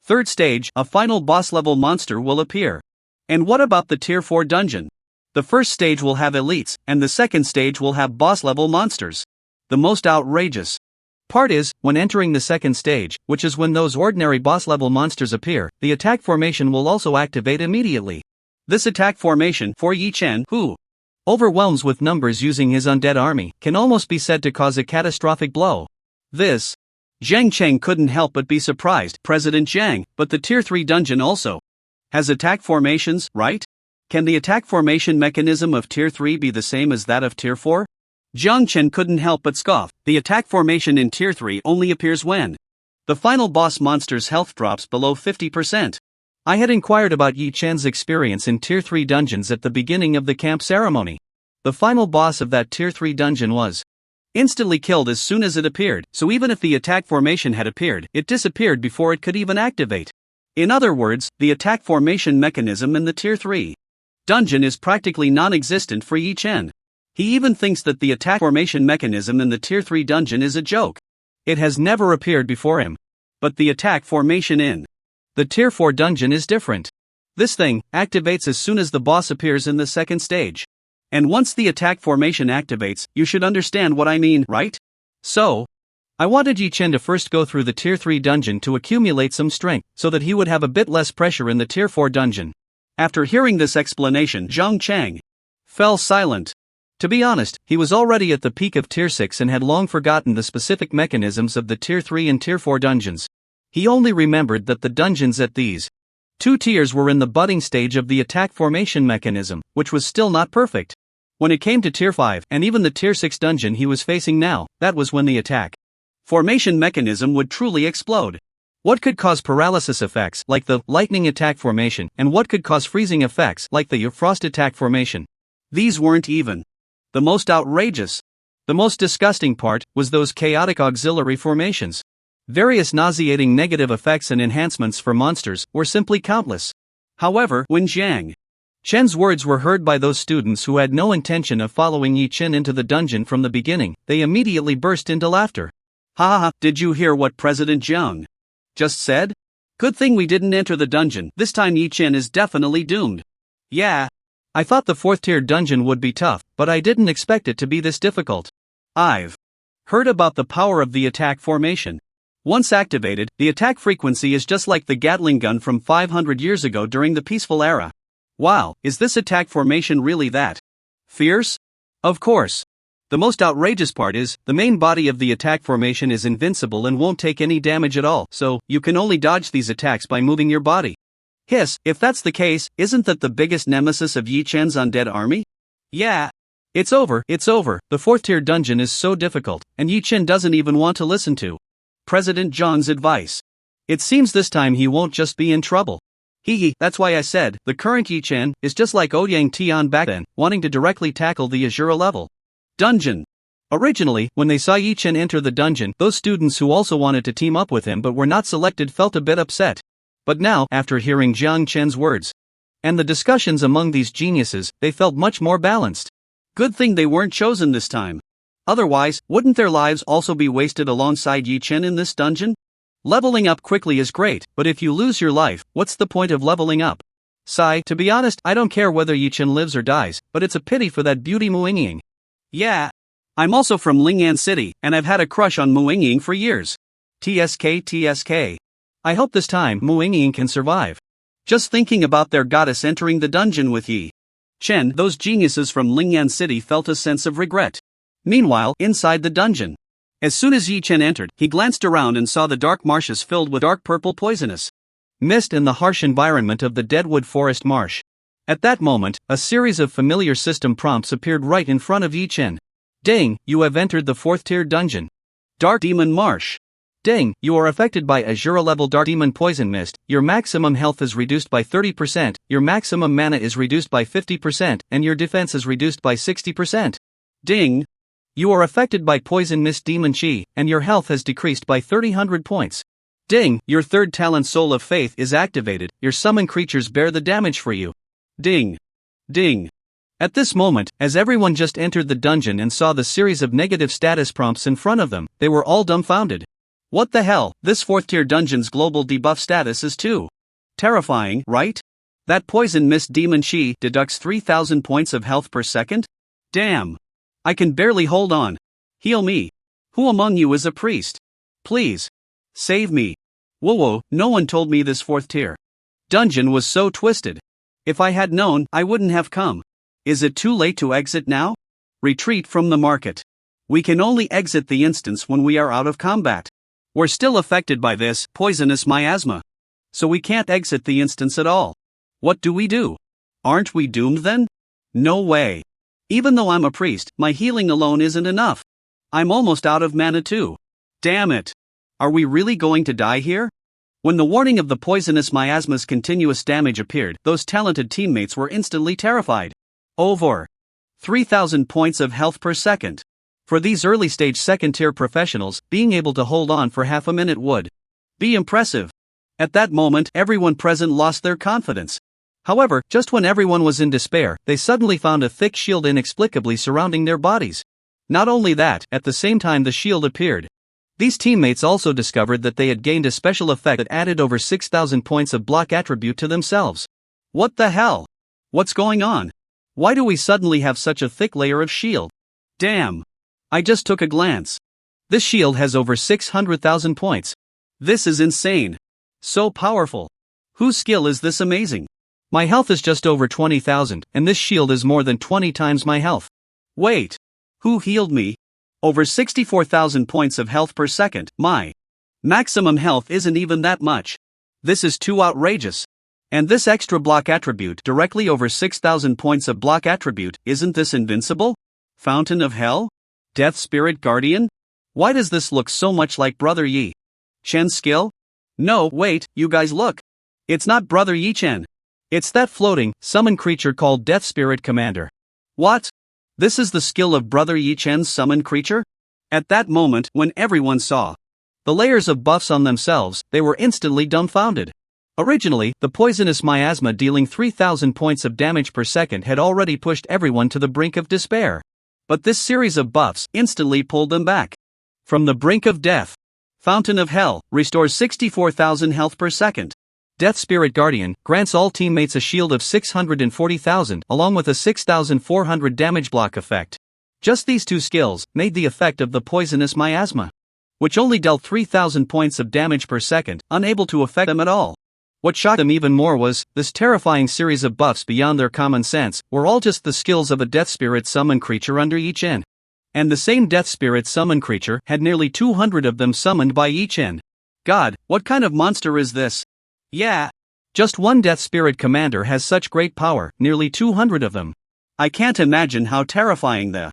3rd stage, a final boss level monster will appear. And what about the Tier 4 dungeon? The first stage will have elites, and the second stage will have boss level monsters. The most outrageous part is, when entering the second stage, which is when those ordinary boss level monsters appear, the attack formation will also activate immediately. This attack formation, for Yi Chen, who overwhelms with numbers using his undead army, can almost be said to cause a catastrophic blow. This Jiang Cheng couldn't help but be surprised. President Jiang, but the Tier 3 dungeon also has attack formations, right? Can the attack formation mechanism of Tier 3 be the same as that of Tier 4? Jiang Chen couldn't help but scoff. The attack formation in Tier 3 only appears when the final boss monster's health drops below 50%. I had inquired about Yi Chen's experience in Tier 3 dungeons at the beginning of the camp ceremony. The final boss of that Tier 3 dungeon was instantly killed as soon as it appeared, so even if the attack formation had appeared, it disappeared before it could even activate. In other words, the attack formation mechanism in the Tier 3 dungeon is practically non-existent for Yi Chen. He even thinks that the attack formation mechanism in the Tier 3 dungeon is a joke. It has never appeared before him. But the attack formation in the Tier 4 dungeon is different. This thing activates as soon as the boss appears in the second stage. And once the attack formation activates, you should understand what I mean, right? So, I wanted Yi Chen to first go through the Tier 3 dungeon to accumulate some strength, so that he would have a bit less pressure in the Tier 4 dungeon. After hearing this explanation, Jiang Cheng fell silent. To be honest, he was already at the peak of Tier 6 and had long forgotten the specific mechanisms of the Tier 3 and Tier 4 dungeons. He only remembered that the dungeons at these Two tiers were in the budding stage of the attack formation mechanism, which was still not perfect. When it came to tier 5 and even the tier 6 dungeon he was facing now, that was when the attack formation mechanism would truly explode. What could cause paralysis effects like the lightning attack formation, and what could cause freezing effects like the frost attack formation? These weren't even the most outrageous. The most disgusting part was those chaotic auxiliary formations. Various nauseating negative effects and enhancements for monsters were simply countless. However, when Jiang Chen's words were heard by those students who had no intention of following Yi Chen into the dungeon from the beginning, they immediately burst into laughter. Ha ha ha, did you hear what President Jiang just said? Good thing we didn't enter the dungeon, this time Yi Chen is definitely doomed. Yeah. I thought the 4th tier dungeon would be tough, but I didn't expect it to be this difficult. I've heard about the power of the attack formation. Once activated, the attack frequency is just like the Gatling gun from 500 years ago during the peaceful era. Wow, is this attack formation really that fierce? Of course. The most outrageous part is, the main body of the attack formation is invincible and won't take any damage at all, so you can only dodge these attacks by moving your body. Hiss, if that's the case, isn't that the biggest nemesis of Yi Chen's undead army? Yeah. It's over, the 4th tier dungeon is so difficult, and Yi Chen doesn't even want to listen to President Zhang's advice. It seems this time he won't just be in trouble. That's why I said, the current Yi Chen is just like Ouyang Tian back then, wanting to directly tackle the Azura level dungeon. Originally, when they saw Yi Chen enter the dungeon, those students who also wanted to team up with him but were not selected felt a bit upset. But now, after hearing Jiang Chen's words and the discussions among these geniuses, they felt much more balanced. Good thing they weren't chosen this time. Otherwise, wouldn't their lives also be wasted alongside Yi Chen in this dungeon? Leveling up quickly is great, but if you lose your life, what's the point of leveling up? To be honest, I don't care whether Yi Chen lives or dies, but it's a pity for that beauty Mu Yingying. Yeah. I'm also from Ling'an City, and I've had a crush on Mu Yingying for years. TSK. I hope this time Mu Yingying can survive. Just thinking about their goddess entering the dungeon with Yi Chen, those geniuses from Ling'an City felt a sense of regret. Meanwhile, inside the dungeon, as soon as Yi Chen entered, he glanced around and saw the dark marshes filled with dark purple poisonous mist in the harsh environment of the Deadwood Forest Marsh. At that moment, a series of familiar system prompts appeared right in front of Yi Chen. Ding, you have entered the 4th tier dungeon. Dark Demon Marsh. Ding, you are affected by Azura level Dark Demon Poison Mist, your maximum health is reduced by 30%, your maximum mana is reduced by 50%, and your defense is reduced by 60%. Ding. You are affected by Poison Mist Demon Chi, and your health has decreased by 300 points. Ding, your 3rd talent Soul of Faith is activated, your summon creatures bear the damage for you. Ding. Ding. At this moment, as everyone just entered the dungeon and saw the series of negative status prompts in front of them, they were all dumbfounded. What the hell, this 4th tier dungeon's global debuff status is too terrifying, right? That Poison Mist Demon Chi deducts 3,000 points of health per second? Damn. I can barely hold on. Heal me. Who among you is a priest? Please. Save me. Whoa, no one told me this 4th tier dungeon was so twisted. If I had known, I wouldn't have come. Is it too late to exit now? Retreat from the market. We can only exit the instance when we are out of combat. We're still affected by this poisonous miasma. So we can't exit the instance at all. What do we do? Aren't we doomed then? No way. Even though I'm a priest, my healing alone isn't enough. I'm almost out of mana too. Damn it. Are we really going to die here? When the warning of the poisonous miasma's continuous damage appeared, those talented teammates were instantly terrified. Over 3,000 points of health per second. For these early-stage second-tier professionals, being able to hold on for half a minute would be impressive. At that moment, everyone present lost their confidence. However, just when everyone was in despair, they suddenly found a thick shield inexplicably surrounding their bodies. Not only that, at the same time the shield appeared, these teammates also discovered that they had gained a special effect that added over 6,000 points of block attribute to themselves. What the hell? What's going on? Why do we suddenly have such a thick layer of shield? Damn. I just took a glance. This shield has over 600,000 points. This is insane. So powerful. Whose skill is this amazing? My health is just over 20,000, and this shield is more than 20 times my health. Wait. Who healed me? Over 64,000 points of health per second. My maximum health isn't even that much. This is too outrageous. And this extra block attribute directly over 6,000 points of block attribute, isn't this invincible? Fountain of Hell? Death Spirit Guardian? Why does this look so much like Brother Yi Chen's skill? No, wait, you guys look. It's not Brother Yi Chen. It's that floating, summon creature called Death Spirit Commander. What? This is the skill of Brother Yi Chen's summoned creature? At that moment, when everyone saw the layers of buffs on themselves, they were instantly dumbfounded. Originally, the poisonous miasma dealing 3,000 points of damage per second had already pushed everyone to the brink of despair. But this series of buffs instantly pulled them back from the brink of death. Fountain of Hell restores 64,000 health per second. Death Spirit Guardian grants all teammates a shield of 640,000 along with a 6,400 damage block effect. Just these two skills made the effect of the poisonous miasma, which only dealt 3,000 points of damage per second, unable to affect them at all. What shocked them even more was, this terrifying series of buffs beyond their common sense were all just the skills of a Death Spirit summon creature under Yi Chen. And the same Death Spirit summon creature had nearly 200 of them summoned by Yi Chen. God, what kind of monster is this? Yeah. Just one Death Spirit commander has such great power, nearly 200 of them. I can't imagine how terrifying the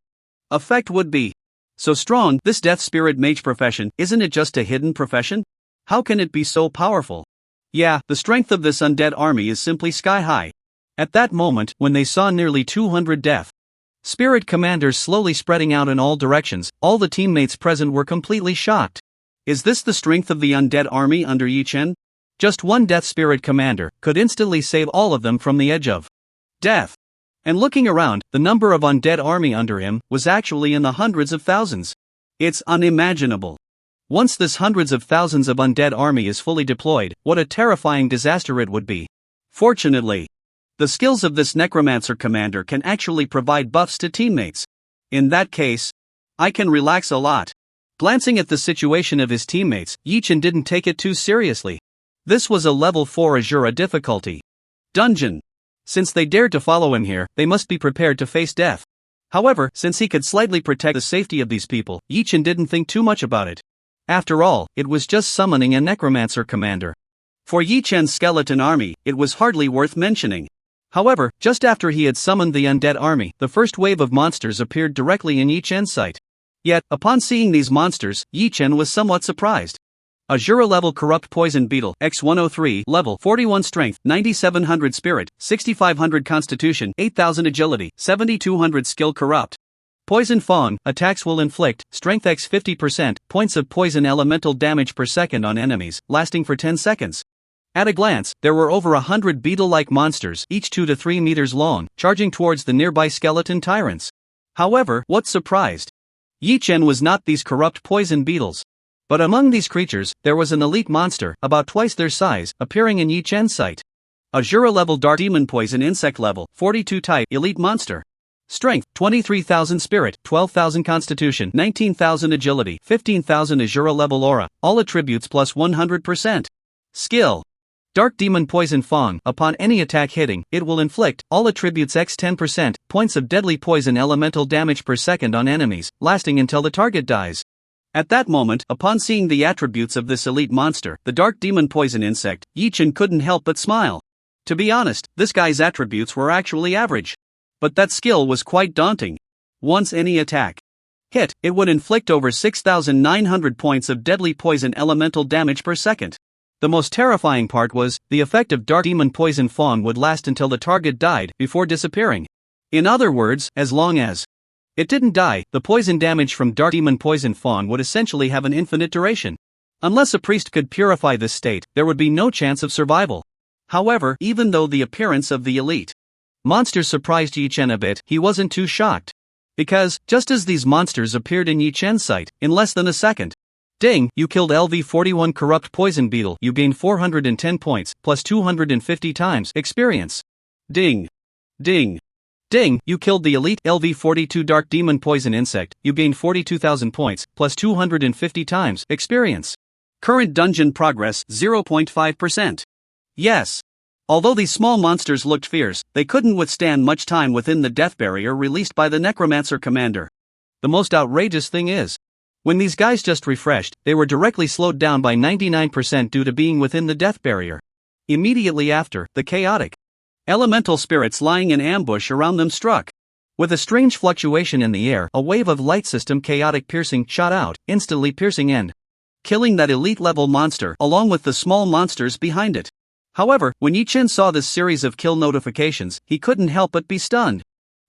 effect would be. So strong, this Death Spirit mage profession, isn't it just a hidden profession? How can it be so powerful? Yeah, the strength of this undead army is simply sky high. At that moment, when they saw nearly 200 Death Spirit commanders slowly spreading out in all directions, all the teammates present were completely shocked. Is this the strength of the undead army under Yi Chen? Just one Death Spirit commander could instantly save all of them from the edge of death. And looking around, the number of undead army under him was actually in the hundreds of thousands. It's unimaginable. Once this hundreds of thousands of undead army is fully deployed, what a terrifying disaster it would be. Fortunately, the skills of this necromancer commander can actually provide buffs to teammates. In that case, I can relax a lot. Glancing at the situation of his teammates, Yi Chen didn't take it too seriously. This was a level 4 Azura difficulty dungeon. Since they dared to follow him here, they must be prepared to face death. However, since he could slightly protect the safety of these people, Yi Chen didn't think too much about it. After all, it was just summoning a necromancer commander. For Yi Chen's skeleton army, it was hardly worth mentioning. However, just after he had summoned the undead army, the first wave of monsters appeared directly in Yi Chen's sight. Yet, upon seeing these monsters, Yi Chen was somewhat surprised. Azura level Corrupt Poison Beetle, X103, level 41 Strength, 9700 Spirit, 6500 Constitution, 8000 Agility, 7200 Skill Corrupt. Poison Fawn, attacks will inflict, Strength X 50%, points of poison elemental damage per second on enemies, lasting for 10 seconds. At a glance, there were over 100 beetle-like monsters, each 2 to 3 meters long, charging towards the nearby skeleton tyrants. However, what surprised Yi Chen was not these corrupt poison beetles. But among these creatures, there was an elite monster, about twice their size, appearing in Yi Chen's sight. Azura level Dark Demon Poison Insect level, 42 type, elite monster. Strength, 23,000 Spirit, 12,000 Constitution, 19,000 Agility, 15,000 Azura level Aura, all attributes plus 100%. Skill. Dark Demon Poison Fang, upon any attack hitting, it will inflict, all attributes x 10%, points of deadly poison elemental damage per second on enemies, lasting until the target dies. At that moment, upon seeing the attributes of this elite monster, the Dark Demon Poison Insect, Yi Chen couldn't help but smile. To be honest, this guy's attributes were actually average. But that skill was quite daunting. Once any attack hit, it would inflict over 6,900 points of deadly poison elemental damage per second. The most terrifying part was, the effect of Dark Demon Poison Fawn would last until the target died, before disappearing. In other words, as long as it didn't die, the poison damage from Dark Demon Poison Fawn would essentially have an infinite duration. Unless a priest could purify this state, there would be no chance of survival. However, even though the appearance of the elite monsters surprised Yi Chen a bit, he wasn't too shocked. Because, just as these monsters appeared in Yi Chen's sight, in less than a second, ding, you killed LV41 Corrupt Poison Beetle, you gain 410 points, plus 250 times experience. Ding. Ding. Ding, you killed the elite LV42 Dark Demon Poison Insect, you gain 42,000 points, plus 250 times experience. Current dungeon progress 0.5%. Yes. Although these small monsters looked fierce, they couldn't withstand much time within the death barrier released by the Necromancer commander. The most outrageous thing is, when these guys just refreshed, they were directly slowed down by 99% due to being within the death barrier. Immediately after, the chaotic elemental spirits lying in ambush around them struck. With a strange fluctuation in the air, a wave of light system chaotic piercing shot out, instantly piercing and killing that elite level monster along with the small monsters behind it. However, when Yi Chen saw this series of kill notifications, he couldn't help but be stunned.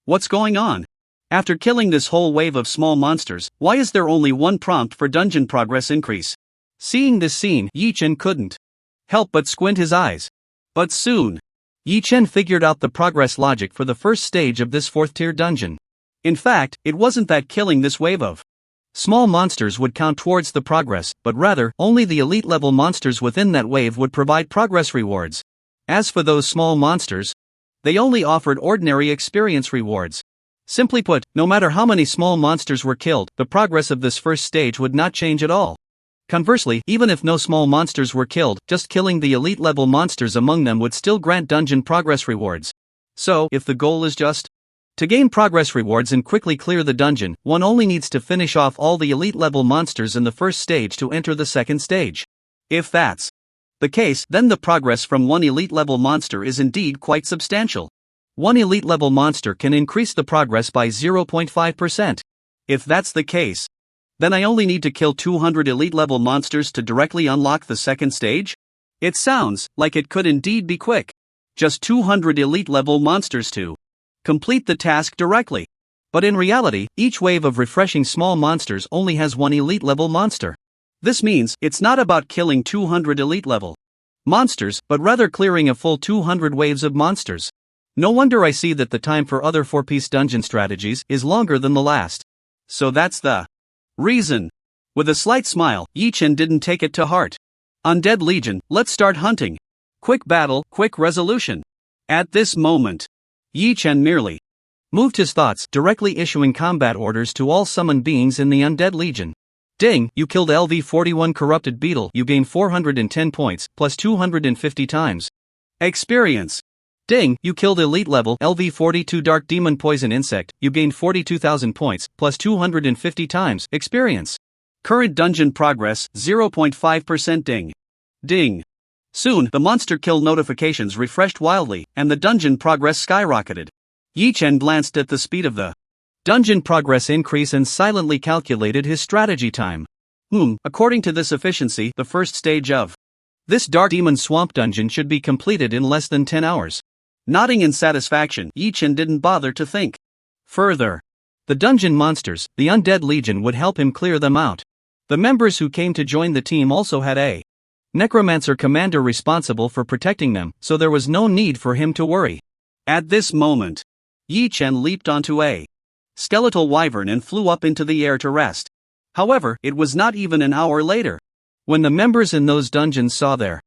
What's going on? After killing this whole wave of small monsters, why is there only one prompt for dungeon progress increase? Seeing this scene, Yi Chen couldn't help but squint his eyes. But soon, Yi Chen figured out the progress logic for the first stage of this 4th tier dungeon. In fact, it wasn't that killing this wave of small monsters would count towards the progress, but rather, only the elite level monsters within that wave would provide progress rewards. As for those small monsters, they only offered ordinary experience rewards. Simply put, no matter how many small monsters were killed, the progress of this first stage would not change at all. Conversely, even if no small monsters were killed, just killing the elite level monsters among them would still grant dungeon progress rewards. So, if the goal is just to gain progress rewards and quickly clear the dungeon, one only needs to finish off all the elite level monsters in the first stage to enter the second stage. If that's the case, then the progress from one elite level monster is indeed quite substantial. One elite level monster can increase the progress by 0.5%. If that's the case, then I only need to kill 200 elite level monsters to directly unlock the second stage? It sounds like it could indeed be quick. Just 200 elite level monsters to complete the task directly. But in reality, each wave of refreshing small monsters only has one elite level monster. This means, it's not about killing 200 elite level monsters, but rather clearing a full 200 waves of monsters. No wonder I see that the time for other 4-piece dungeon strategies is longer than the last. So that's the reason. With a slight smile, Yi Chen didn't take it to heart. Undead Legion, let's start hunting. Quick battle, quick resolution. At this moment, Yi Chen merely moved his thoughts, directly issuing combat orders to all summoned beings in the Undead Legion. Ding, you killed LV-41 Corrupted Beetle, you gain 410 points, plus 250 times experience. Ding, you killed elite level LV-42 Dark Demon Poison Insect, you gained 42,000 points, plus 250 times experience. Current dungeon progress, 0.5%. Ding. Ding. Soon, the monster kill notifications refreshed wildly, and the dungeon progress skyrocketed. Yi Chen glanced at the speed of the dungeon progress increase and silently calculated his strategy time. According to this efficiency, the first stage of this Dark Demon Swamp dungeon should be completed in less than 10 hours. Nodding in satisfaction, Yi Chen didn't bother to think further. The dungeon monsters, the Undead Legion, would help him clear them out. The members who came to join the team also had a necromancer commander responsible for protecting them, so there was no need for him to worry. At this moment, Yi Chen leaped onto a skeletal wyvern and flew up into the air to rest. However, it was not even an hour later. When the members in those dungeons saw their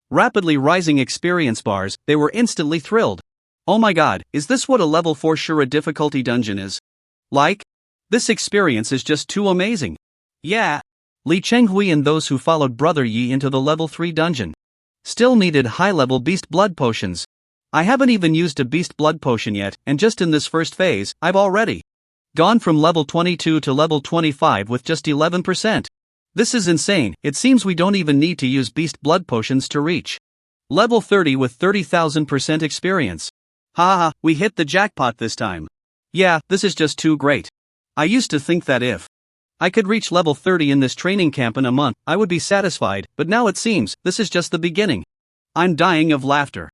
rapidly rising experience bars, they were instantly thrilled. Oh my god, is this what a level 4 Shura difficulty dungeon is like? This experience is just too amazing. Yeah. Li Chenghui and those who followed Brother Yi into the level 3 dungeon still needed high-level beast blood potions. I haven't even used a beast blood potion yet, and just in this first phase, I've already gone from level 22 to level 25 with just 11%. This is insane. It seems we don't even need to use beast blood potions to reach level 30 with 30,000% experience. Haha, we hit the jackpot this time. Yeah, this is just too great. I used to think that if I could reach level 30 in this training camp in a month, I would be satisfied, but now it seems this is just the beginning. I'm dying of laughter.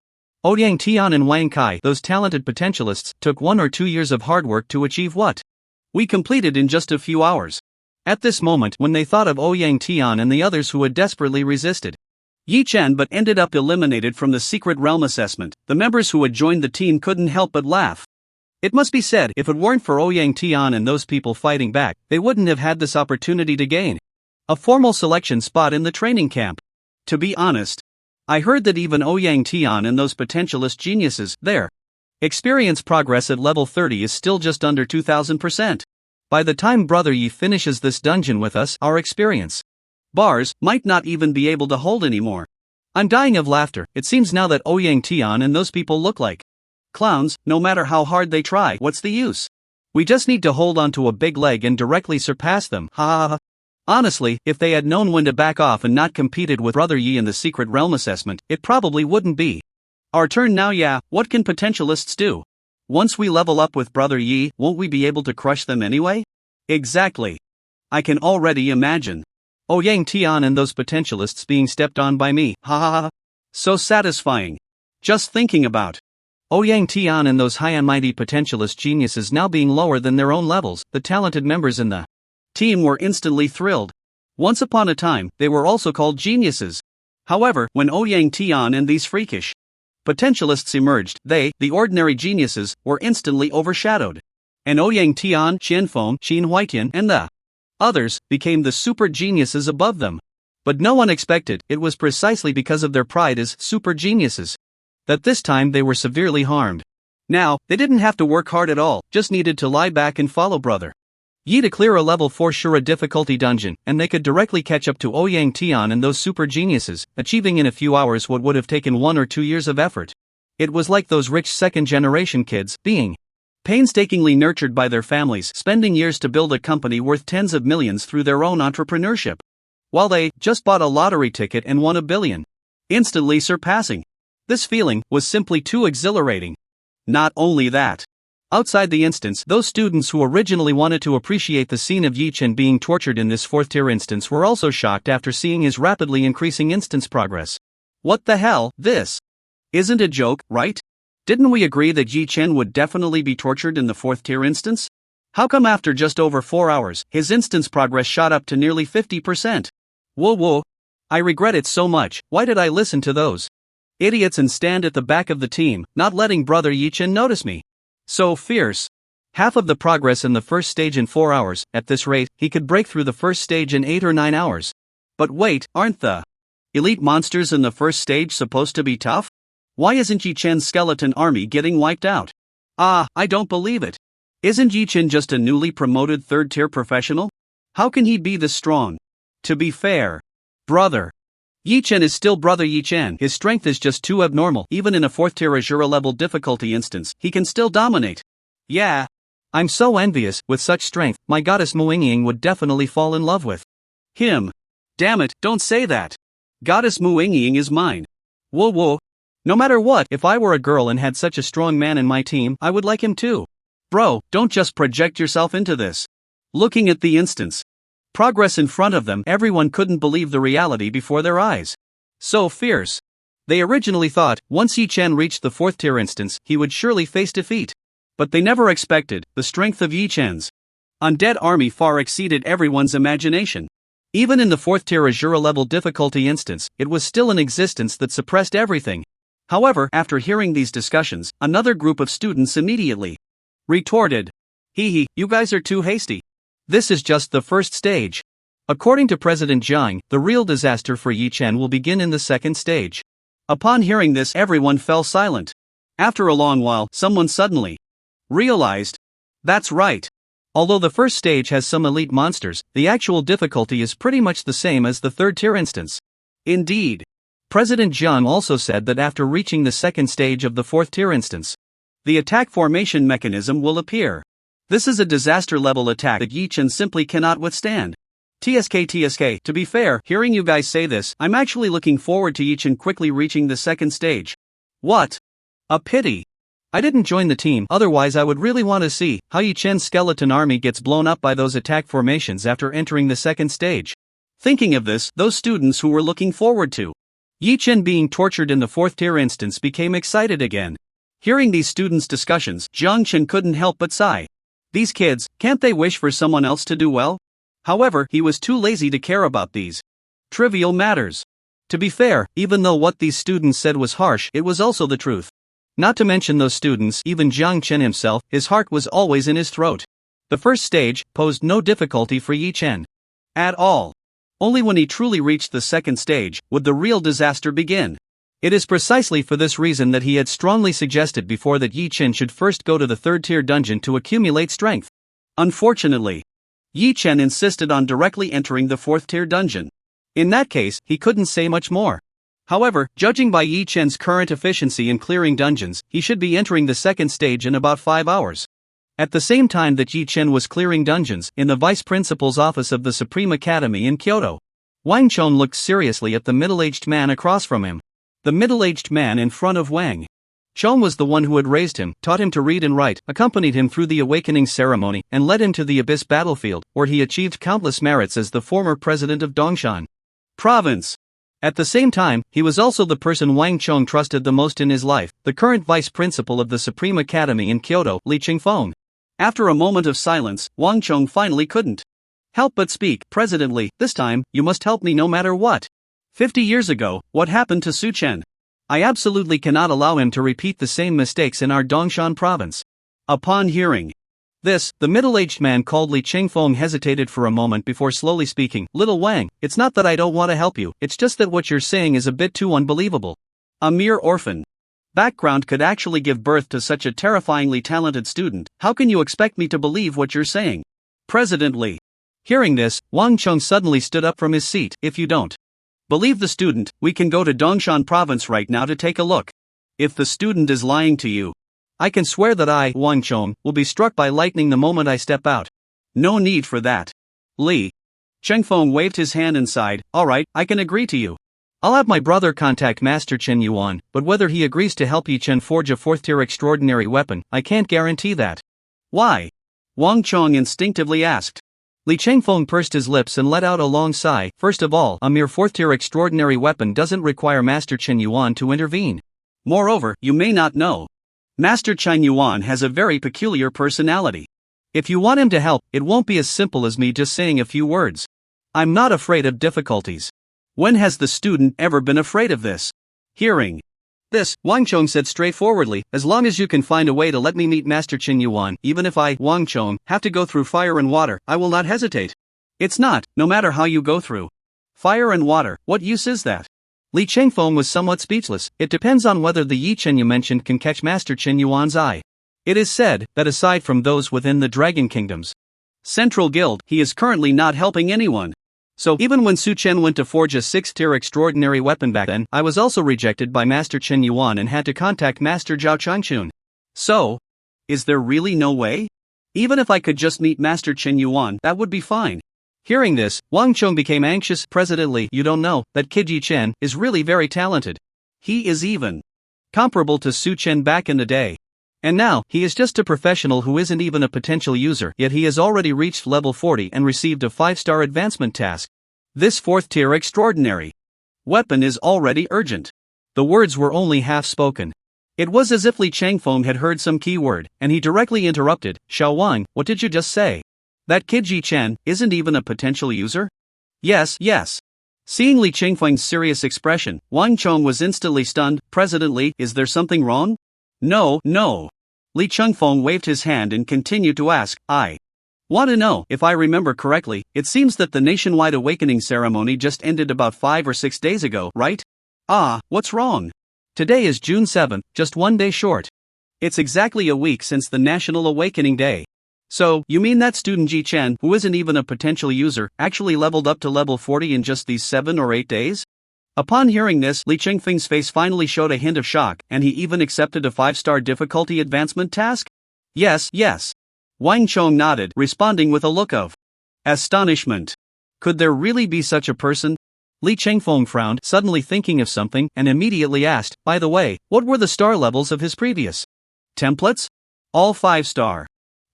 Ouyang Tian and Wang Kai, those talented potentialists, took 1 or 2 years of hard work to achieve what we completed in just a few hours. At this moment, when they thought of Ouyang Tian and the others who had desperately resisted Yi Chen but ended up eliminated from the secret realm assessment, the members who had joined the team couldn't help but laugh. It must be said, if it weren't for Ouyang Tian and those people fighting back, they wouldn't have had this opportunity to gain a formal selection spot in the training camp. To be honest, I heard that even Ouyang Tian and those potentialist geniuses, their experience progress at level 30 is still just under 2,000%. By the time Brother Yi finishes this dungeon with us, our experience bars might not even be able to hold anymore. I'm dying of laughter. It seems now that Ouyang Tian and those people look like clowns. No matter how hard they try, what's the use? We just need to hold onto a big leg and directly surpass them. Ha ha ha. Honestly, if they had known when to back off and not competed with Brother Yi in the secret realm assessment, it probably wouldn't be our turn now. Yeah, what can potentialists do? Once we level up with Brother Yi, won't we be able to crush them anyway? Exactly. I can already imagine Yang Tian and those potentialists being stepped on by me, ha ha ha. So satisfying. Just thinking about Yang Tian and those high and mighty potentialist geniuses now being lower than their own levels, the talented members in the team were instantly thrilled. Once upon a time, they were also called geniuses. However, when Yang Tian and these freakish potentialists emerged, they, the ordinary geniuses, were instantly overshadowed. And Yang Tian, Qianfeng, Qin Huitian, and the others became the super geniuses above them. But no one expected, it was precisely because of their pride as super geniuses that this time they were severely harmed. Now, they didn't have to work hard at all, just needed to lie back and follow Brother Yi to clear a level 4 Shura difficulty dungeon, and they could directly catch up to Yang Tian and those super geniuses, achieving in a few hours what would have taken 1 or 2 years of effort. It was like those rich second-generation kids, being painstakingly nurtured by their families, spending years to build a company worth tens of millions through their own entrepreneurship, while they just bought a lottery ticket and won $1 billion, instantly surpassing. This feeling was simply too exhilarating. Not only that, outside the instance, those students who originally wanted to appreciate the scene of Yi Chen being tortured in this 4th tier instance were also shocked after seeing his rapidly increasing instance progress. What the hell, this isn't a joke, right? Didn't we agree that Yi Chen would definitely be tortured in the 4th tier instance? How come after just over 4 hours, his instance progress shot up to nearly 50%? Whoa. I regret it so much. Why did I listen to those idiots and stand at the back of the team, not letting Brother Yi Chen notice me? So fierce. Half of the progress in the first stage in 4 hours, at this rate, he could break through the first stage in 8 or 9 hours. But wait, aren't the elite monsters in the first stage supposed to be tough? Why isn't Yi Chen's skeleton army getting wiped out? I don't believe it. Isn't Yi Chen just a newly promoted 3rd tier professional? How can he be this strong? To be fair, Brother Yi Chen is still Brother Yi Chen. His strength is just too abnormal. Even in a 4th tier Azura level difficulty instance, he can still dominate. Yeah. I'm so envious. With such strength, my goddess Muingying would definitely fall in love with him. Damn it, don't say that. Goddess Muingying is mine. Whoa. No matter what, if I were a girl and had such a strong man in my team, I would like him too. Bro, don't just project yourself into this. Looking at the instance progress in front of them, everyone couldn't believe the reality before their eyes. So fierce. They originally thought, once Yi Chen reached the 4th tier instance, he would surely face defeat. But they never expected, the strength of Yi Chen's undead army far exceeded everyone's imagination. Even in the 4th tier Azura level difficulty instance, it was still an existence that suppressed everything. However, after hearing these discussions, another group of students immediately retorted. Hee, you guys are too hasty. This is just the first stage. According to President Zhang, the real disaster for Yi Chen will begin in the 2nd stage. Upon hearing this, everyone fell silent. After a long while, someone suddenly realized. That's right. Although the first stage has some elite monsters, the actual difficulty is pretty much the same as the 3rd tier instance. Indeed. President Zhang also said that after reaching the 2nd stage of the 4th tier instance, the attack formation mechanism will appear. This is a disaster level attack that Yi Chen simply cannot withstand. TSK. To be fair, hearing you guys say this, I'm actually looking forward to Yi Chen quickly reaching the 2nd stage. What? A pity. I didn't join the team, otherwise I would really want to see how Yi Chen's skeleton army gets blown up by those attack formations after entering the 2nd stage. Thinking of this, those students who were looking forward to Yi Chen being tortured in the 4th tier instance became excited again. Hearing these students' discussions, Zhang Chen couldn't help but sigh. These kids, can't they wish for someone else to do well? However, he was too lazy to care about these trivial matters. To be fair, even though what these students said was harsh, it was also the truth. Not to mention those students, even Zhang Chen himself, his heart was always in his throat. The first stage posed no difficulty for Yi Chen at all. Only when he truly reached the 2nd stage would the real disaster begin. It is precisely for this reason that he had strongly suggested before that Yi Chen should first go to the 3rd tier dungeon to accumulate strength. Unfortunately, Yi Chen insisted on directly entering the 4th tier dungeon. In that case, he couldn't say much more. However, judging by Yi Chen's current efficiency in clearing dungeons, he should be entering the 2nd stage in about 5 hours. At the same time that Yi Chen was clearing dungeons in the vice principal's office of the Supreme Academy in Kyoto, Wang Chong looked seriously at the middle-aged man across from him. The middle-aged man in front of Wang Chong was the one who had raised him, taught him to read and write, accompanied him through the awakening ceremony, and led him to the Abyss battlefield, where he achieved countless merits as the former president of Dongshan Province. At the same time, he was also the person Wang Chong trusted the most in his life, the current vice principal of the Supreme Academy in Kyoto, Li Qingfeng. After a moment of silence, Wang Chong finally couldn't help but speak. President Li, this time, you must help me no matter what. 50 years ago, what happened to Su Chen? I absolutely cannot allow him to repeat the same mistakes in our Dongshan province. Upon hearing this, the middle-aged man called Li Qingfeng hesitated for a moment before slowly speaking. Little Wang, it's not that I don't want to help you, it's just that what you're saying is a bit too unbelievable. A mere orphan background could actually give birth to such a terrifyingly talented student. How can you expect me to believe what you're saying? President Li. Hearing this, Wang Chong suddenly stood up from his seat. If you don't believe the student, we can go to Dongshan province right now to take a look. If the student is lying to you, I can swear that I, Wang Chong, will be struck by lightning the moment I step out. No need for that. Li Qingfeng waved his hand and sighed. Alright, I can agree to you. I'll have my brother contact Master Chen Yuan, but whether he agrees to help Yi Chen forge a 4th-tier extraordinary weapon, I can't guarantee that. Why? Wang Chong instinctively asked. Li Qingfeng pursed his lips and let out a long sigh. First of all, a mere 4th-tier extraordinary weapon doesn't require Master Chen Yuan to intervene. Moreover, you may not know, Master Chen Yuan has a very peculiar personality. If you want him to help, it won't be as simple as me just saying a few words. I'm not afraid of difficulties. When has the student ever been afraid of this? Hearing this, Wang Chong said straightforwardly, as long as you can find a way to let me meet Master Chen Yuan, even if I, Wang Chong, have to go through fire and water, I will not hesitate. It's not, no matter how you go through fire and water, what use is that? Li Qingfeng was somewhat speechless. It depends on whether the Yi Chen you mentioned can catch Master Chen Yuan's eye. It is said that aside from those within the Dragon Kingdom's Central Guild, he is currently not helping anyone. So, even when Su Chen went to forge a 6th-tier extraordinary weapon back then, I was also rejected by Master Chen Yuan and had to contact Master Zhao Changchun. So, is there really no way? Even if I could just meet Master Chen Yuan, that would be fine. Hearing this, Wang Chong became anxious. President Li, you don't know, that kid Yi Chen is really very talented. He is even comparable to Su Chen back in the day. And now, he is just a professional who isn't even a potential user, yet he has already reached level 40 and received a 5-star advancement task. This 4th-tier extraordinary weapon is already urgent. The words were only half spoken. It was as if Li Qingfeng had heard some key word, and he directly interrupted. Xiao Wang, what did you just say? That kid Yi Chen isn't even a potential user? Yes. Seeing Li Qingfeng's serious expression, Wang Chong was instantly stunned. President Li, is there something wrong? No. Li Qingfeng waved his hand and continued to ask, I want to know, if I remember correctly, it seems that the nationwide awakening ceremony just ended about 5 or 6 days ago, right? What's wrong? Today is June 7th, just 1 day short. It's exactly a week since the National Awakening Day. So, you mean that student Yi Chen, who isn't even a potential user, actually leveled up to level 40 in just these 7 or 8 days? Upon hearing this, Li Qingfeng's face finally showed a hint of shock, and he even accepted a 5-star difficulty advancement task? Yes. Wang Chong nodded, responding with a look of astonishment. Could there really be such a person? Li Qingfeng frowned, suddenly thinking of something, and immediately asked, by the way, what were the star levels of his previous templates? All 5-star.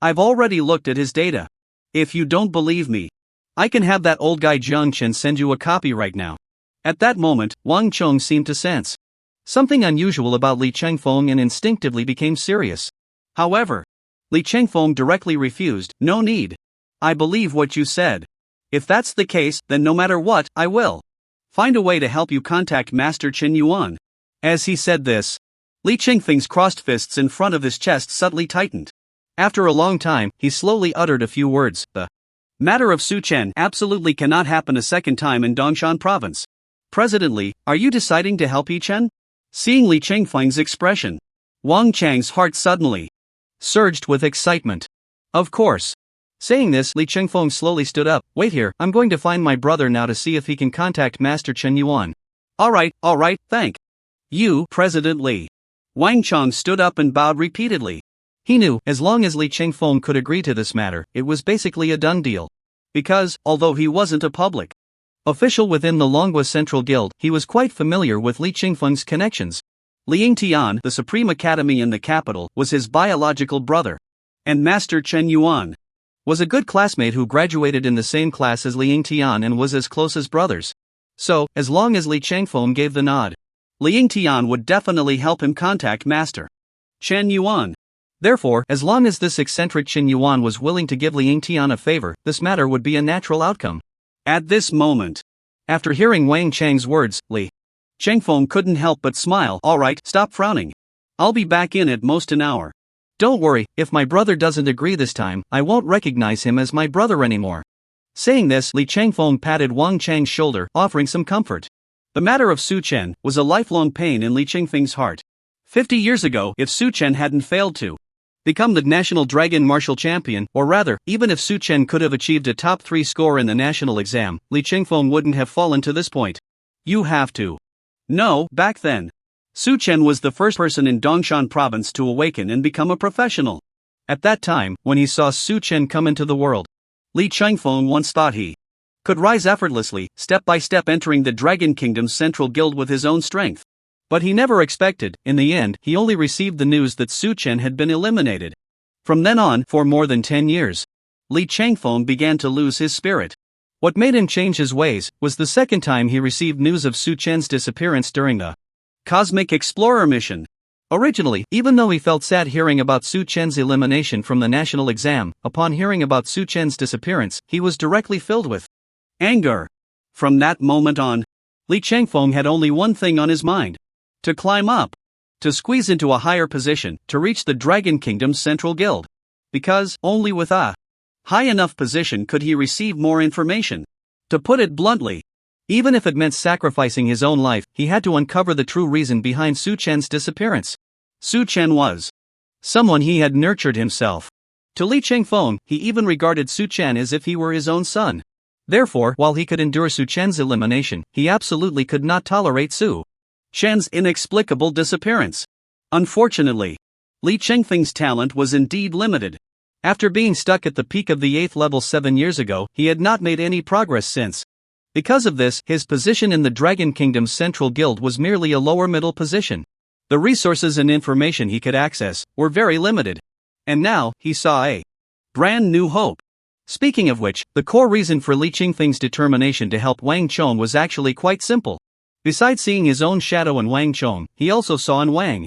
I've already looked at his data. If you don't believe me, I can have that old guy Jiang Chen send you a copy right now. At that moment, Wang Chong seemed to sense something unusual about Li Qingfeng and instinctively became serious. However, Li Qingfeng directly refused. No need. I believe what you said. If that's the case, then no matter what, I will find a way to help you contact Master Chen Yuan. As he said this, Li Qingfeng's crossed fists in front of his chest subtly tightened. After a long time, he slowly uttered a few words. The matter of Su Chen absolutely cannot happen a second time in Dongshan province. President Li, are you deciding to help Yi Chen? Seeing Li Qingfeng's expression, Wang Chang's heart suddenly surged with excitement. Of course. Saying this, Li Qingfeng slowly stood up. Wait here, I'm going to find my brother now to see if he can contact Master Chen Yuan. Alright, thank you, President Li. Wang Chong stood up and bowed repeatedly. He knew, as long as Li Chengfeng could agree to this matter, it was basically a done deal. Because, although he wasn't a public official within the Longwa Central Guild, he was quite familiar with Li Chengfeng's connections. Li Yingtian, the Supreme Academy in the capital, was his biological brother. And Master Chen Yuan was a good classmate who graduated in the same class as Li Yingtian and was as close as brothers. So, as long as Li Chengfeng gave the nod, Li Yingtian would definitely help him contact Master Chen Yuan. Therefore, as long as this eccentric Chen Yuan was willing to give Li Yingtian a favor, this matter would be a natural outcome. At this moment, after hearing Wang Chang's words, Li Chengfeng couldn't help but smile. Alright, stop frowning. I'll be back in at most an hour. Don't worry, if my brother doesn't agree this time, I won't recognize him as my brother anymore. Saying this, Li Chengfeng patted Wang Chang's shoulder, offering some comfort. The matter of Su Chen was a lifelong pain in Li Chengfeng's heart. 50 years ago, if Su Chen hadn't failed to become the national dragon martial champion, or rather, even if Su Chen could have achieved a top 3 score in the national exam, Li Chengfeng wouldn't have fallen to this point. You have to know, back then, Su Chen was the first person in Dongshan province to awaken and become a professional. At that time, when he saw Su Chen come into the world, Li Chengfeng once thought he could rise effortlessly, step by step entering the Dragon Kingdom's central guild with his own strength. But he never expected, in the end, he only received the news that Su Chen had been eliminated. From then on, for more than 10 years, Li Chengfeng began to lose his spirit. What made him change his ways was the second time he received news of Su Chen's disappearance during the Cosmic Explorer mission. Originally, even though he felt sad hearing about Su Chen's elimination from the national exam, upon hearing about Su Chen's disappearance, he was directly filled with anger. From that moment on, Li Chengfeng had only one thing on his mind: to climb up, to squeeze into a higher position, to reach the Dragon Kingdom's central guild. Because, only with a high enough position could he receive more information. To put it bluntly, even if it meant sacrificing his own life, he had to uncover the true reason behind Su Chen's disappearance. Su Chen was someone he had nurtured himself. To Li Chengfeng, he even regarded Su Chen as if he were his own son. Therefore, while he could endure Su Chen's elimination, he absolutely could not tolerate Su Chen's inexplicable disappearance. Unfortunately, Li Chengfeng's talent was indeed limited. After being stuck at the peak of the 8th level 7 years ago, he had not made any progress since. Because of this, his position in the Dragon Kingdom's central guild was merely a lower middle position. The resources and information he could access were very limited. And now, he saw a brand new hope. Speaking of which, the core reason for Li Chengfeng's determination to help Wang Chong was actually quite simple. Besides seeing his own shadow in Wang Chong, he also saw in Wang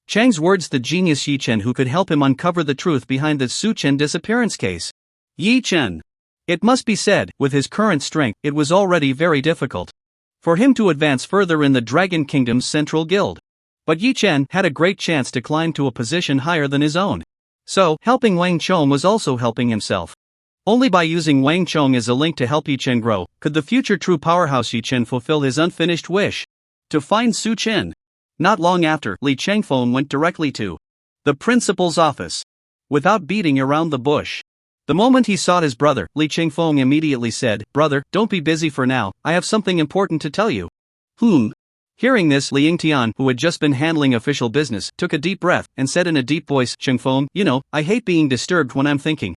Chang's words the genius Yi Chen who could help him uncover the truth behind the Su Chen disappearance case. Yi Chen. It must be said, with his current strength, it was already very difficult for him to advance further in the Dragon Kingdom's central guild. But Yi Chen had a great chance to climb to a position higher than his own. So, helping Wang Chong was also helping himself. Only by using Wang Chong as a link to help Yi Chen grow, could the future true powerhouse Yi Chen fulfill his unfinished wish to find Su Chen. Not long after, Li Chengfeng went directly to the principal's office. Without beating around the bush. The moment he saw his brother, Li Chengfeng immediately said, "Brother, don't be busy for now, I have something important to tell you." Hearing this, Li Yingtian, who had just been handling official business, took a deep breath, and said in a deep voice, "Chengfeng, you know, I hate being disturbed when I'm thinking.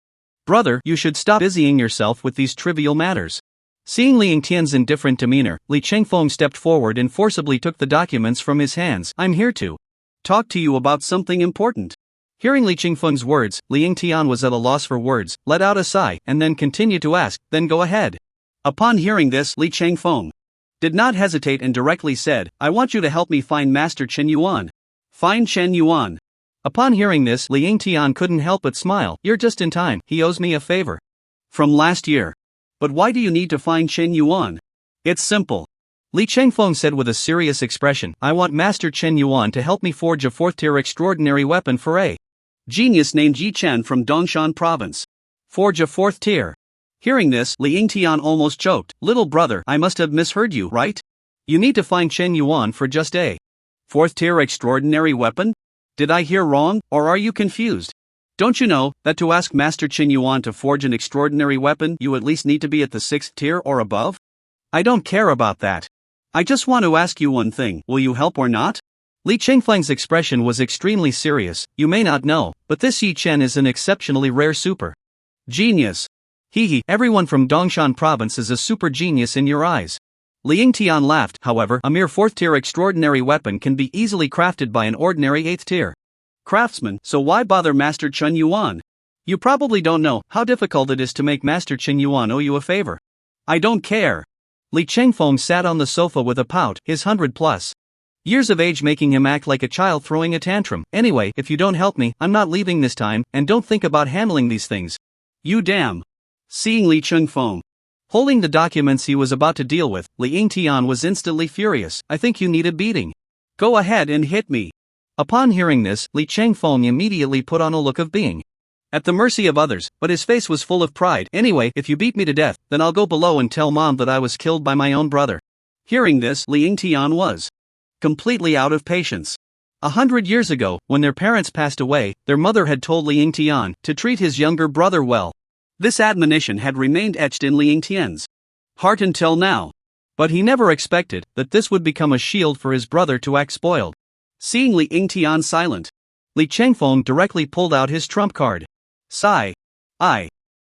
Brother, you should stop busying yourself with these trivial matters." Seeing Li Yingtian's indifferent demeanor, Li Chengfeng stepped forward and forcibly took the documents from his hands. "I'm here to talk to you about something important." Hearing Li Chengfeng's words, Li Yingtian was at a loss for words, let out a sigh, and then continued to ask, "Then go ahead." Upon hearing this, Li Chengfeng did not hesitate and directly said, "I want you to help me find Master Chen Yuan." Find Chen Yuan. Upon hearing this, Li Yingtian couldn't help but smile. "You're just in time, he owes me a favor from last year." "But why do you need to find Chen Yuan?" "It's simple," Li Chengfeng said with a serious expression. "I want Master Chen Yuan to help me forge a 4th-tier extraordinary weapon for a genius named Yi Chen from Dongshan province." Forge a 4th tier. Hearing this, Li Yingtian almost choked. "Little brother, I must have misheard you, right? You need to find Chen Yuan for just a 4th-tier extraordinary weapon? Did I hear wrong, or are you confused? Don't you know that to ask Master Chen Yuan to forge an extraordinary weapon, you at least need to be at the 6th tier or above? I don't care about that. I just want to ask you one thing, will you help or not?" Li Qingfeng's expression was extremely serious. You may not know, but this Yi Chen is an exceptionally rare super genius. Hehe, everyone from Dongshan province is a super genius in your eyes. Li Yingtian laughed. However, a mere 4th tier extraordinary weapon can be easily crafted by an ordinary 8th tier craftsman, so why bother Master Chen Yuan? You probably don't know how difficult it is to make Master Chen Yuan owe you a favor. I don't care. Li Chengfeng sat on the sofa with a pout, his 100+ years of age making him act like a child throwing a tantrum. Anyway, if you don't help me, I'm not leaving this time, and don't think about handling these things. You damn. Seeing Li Chengfeng holding the documents he was about to deal with, Li Yingtian was instantly furious. I think you need a beating. Go ahead and hit me. Upon hearing this, Li Chengfeng immediately put on a look of being at the mercy of others, but his face was full of pride. Anyway, if you beat me to death, then I'll go below and tell Mom that I was killed by my own brother. Hearing this, Li Yingtian was completely out of patience. 100 years ago, when their parents passed away, their mother had told Li Yingtian to treat his younger brother well. This admonition had remained etched in Li Yingtian's heart until now. But he never expected that this would become a shield for his brother to act spoiled. Seeing Li Yingtian silent, Li Chengfeng directly pulled out his trump card. Sigh. I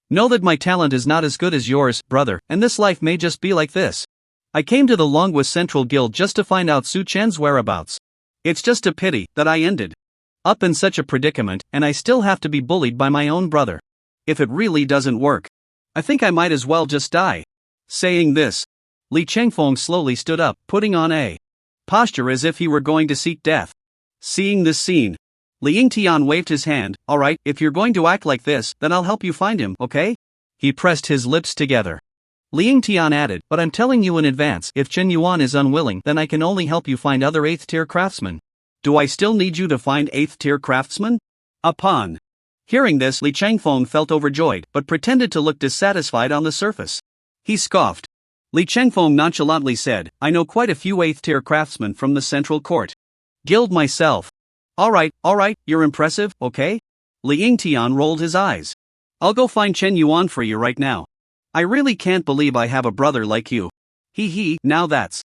know that my talent is not as good as yours, brother, and this life may just be like this. I came to the Longwa Central Guild just to find out Su Chen's whereabouts. It's just a pity that I ended up in such a predicament, and I still have to be bullied by my own brother. If it really doesn't work, I think I might as well just die. Saying this, Li Chengfeng slowly stood up, putting on a posture as if he were going to seek death. Seeing this scene, Li Yingtian waved his hand. Alright, if you're going to act like this, then I'll help you find him, okay? He pressed his lips together. Li Yingtian added, but I'm telling you in advance, if Chen Yuan is unwilling, then I can only help you find other 8th tier craftsmen. Do I still need you to find 8th tier craftsmen? Upon hearing this, Li Chengfeng felt overjoyed, but pretended to look dissatisfied on the surface. He scoffed. Li Chengfeng nonchalantly said, I know quite a few 8th tier craftsmen from the Central Court Guild myself. Alright, you're impressive, okay? Li Yingtian rolled his eyes. I'll go find Chen Yuan for you right now. I really can't believe I have a brother like you. Hee, now that's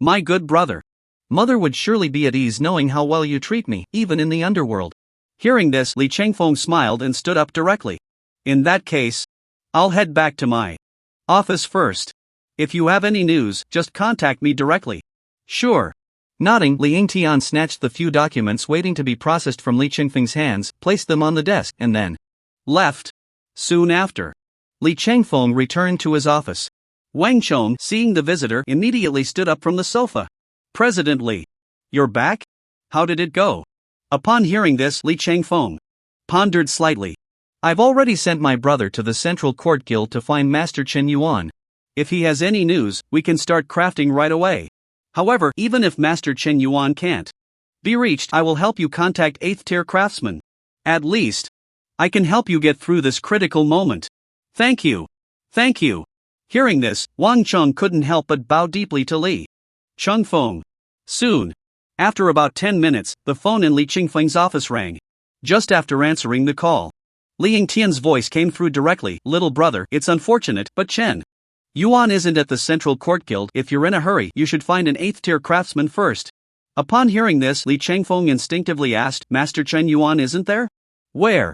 my good brother. Mother would surely be at ease knowing how well you treat me, even in the underworld. Hearing this, Li Chengfeng smiled and stood up directly. In that case, I'll head back to my office first. If you have any news, just contact me directly. Sure. Nodding, Li Yingtian snatched the few documents waiting to be processed from Li Chengfeng's hands, placed them on the desk, and then left. Soon after, Li Chengfeng returned to his office. Wang Chong, seeing the visitor, immediately stood up from the sofa. President Li, you're back? How did it go? Upon hearing this, Li Chengfeng pondered slightly. I've already sent my brother to the Central Court Guild to find Master Chen Yuan. If he has any news, we can start crafting right away. However, even if Master Chen Yuan can't be reached, I will help you contact 8th tier craftsmen. At least, I can help you get through this critical moment. Thank you. Hearing this, Wang Chong couldn't help but bow deeply to Li Chengfeng. Soon after about 10 minutes, the phone in Li Chengfeng's office rang. Just after answering the call, Li Yingtian's voice came through directly. Little brother, it's unfortunate, but Chen Yuan isn't at the Central Court Guild. If you're in a hurry, you should find an 8th tier craftsman first. Upon hearing this, Li Chengfeng instinctively asked, Master Chen Yuan isn't there? Where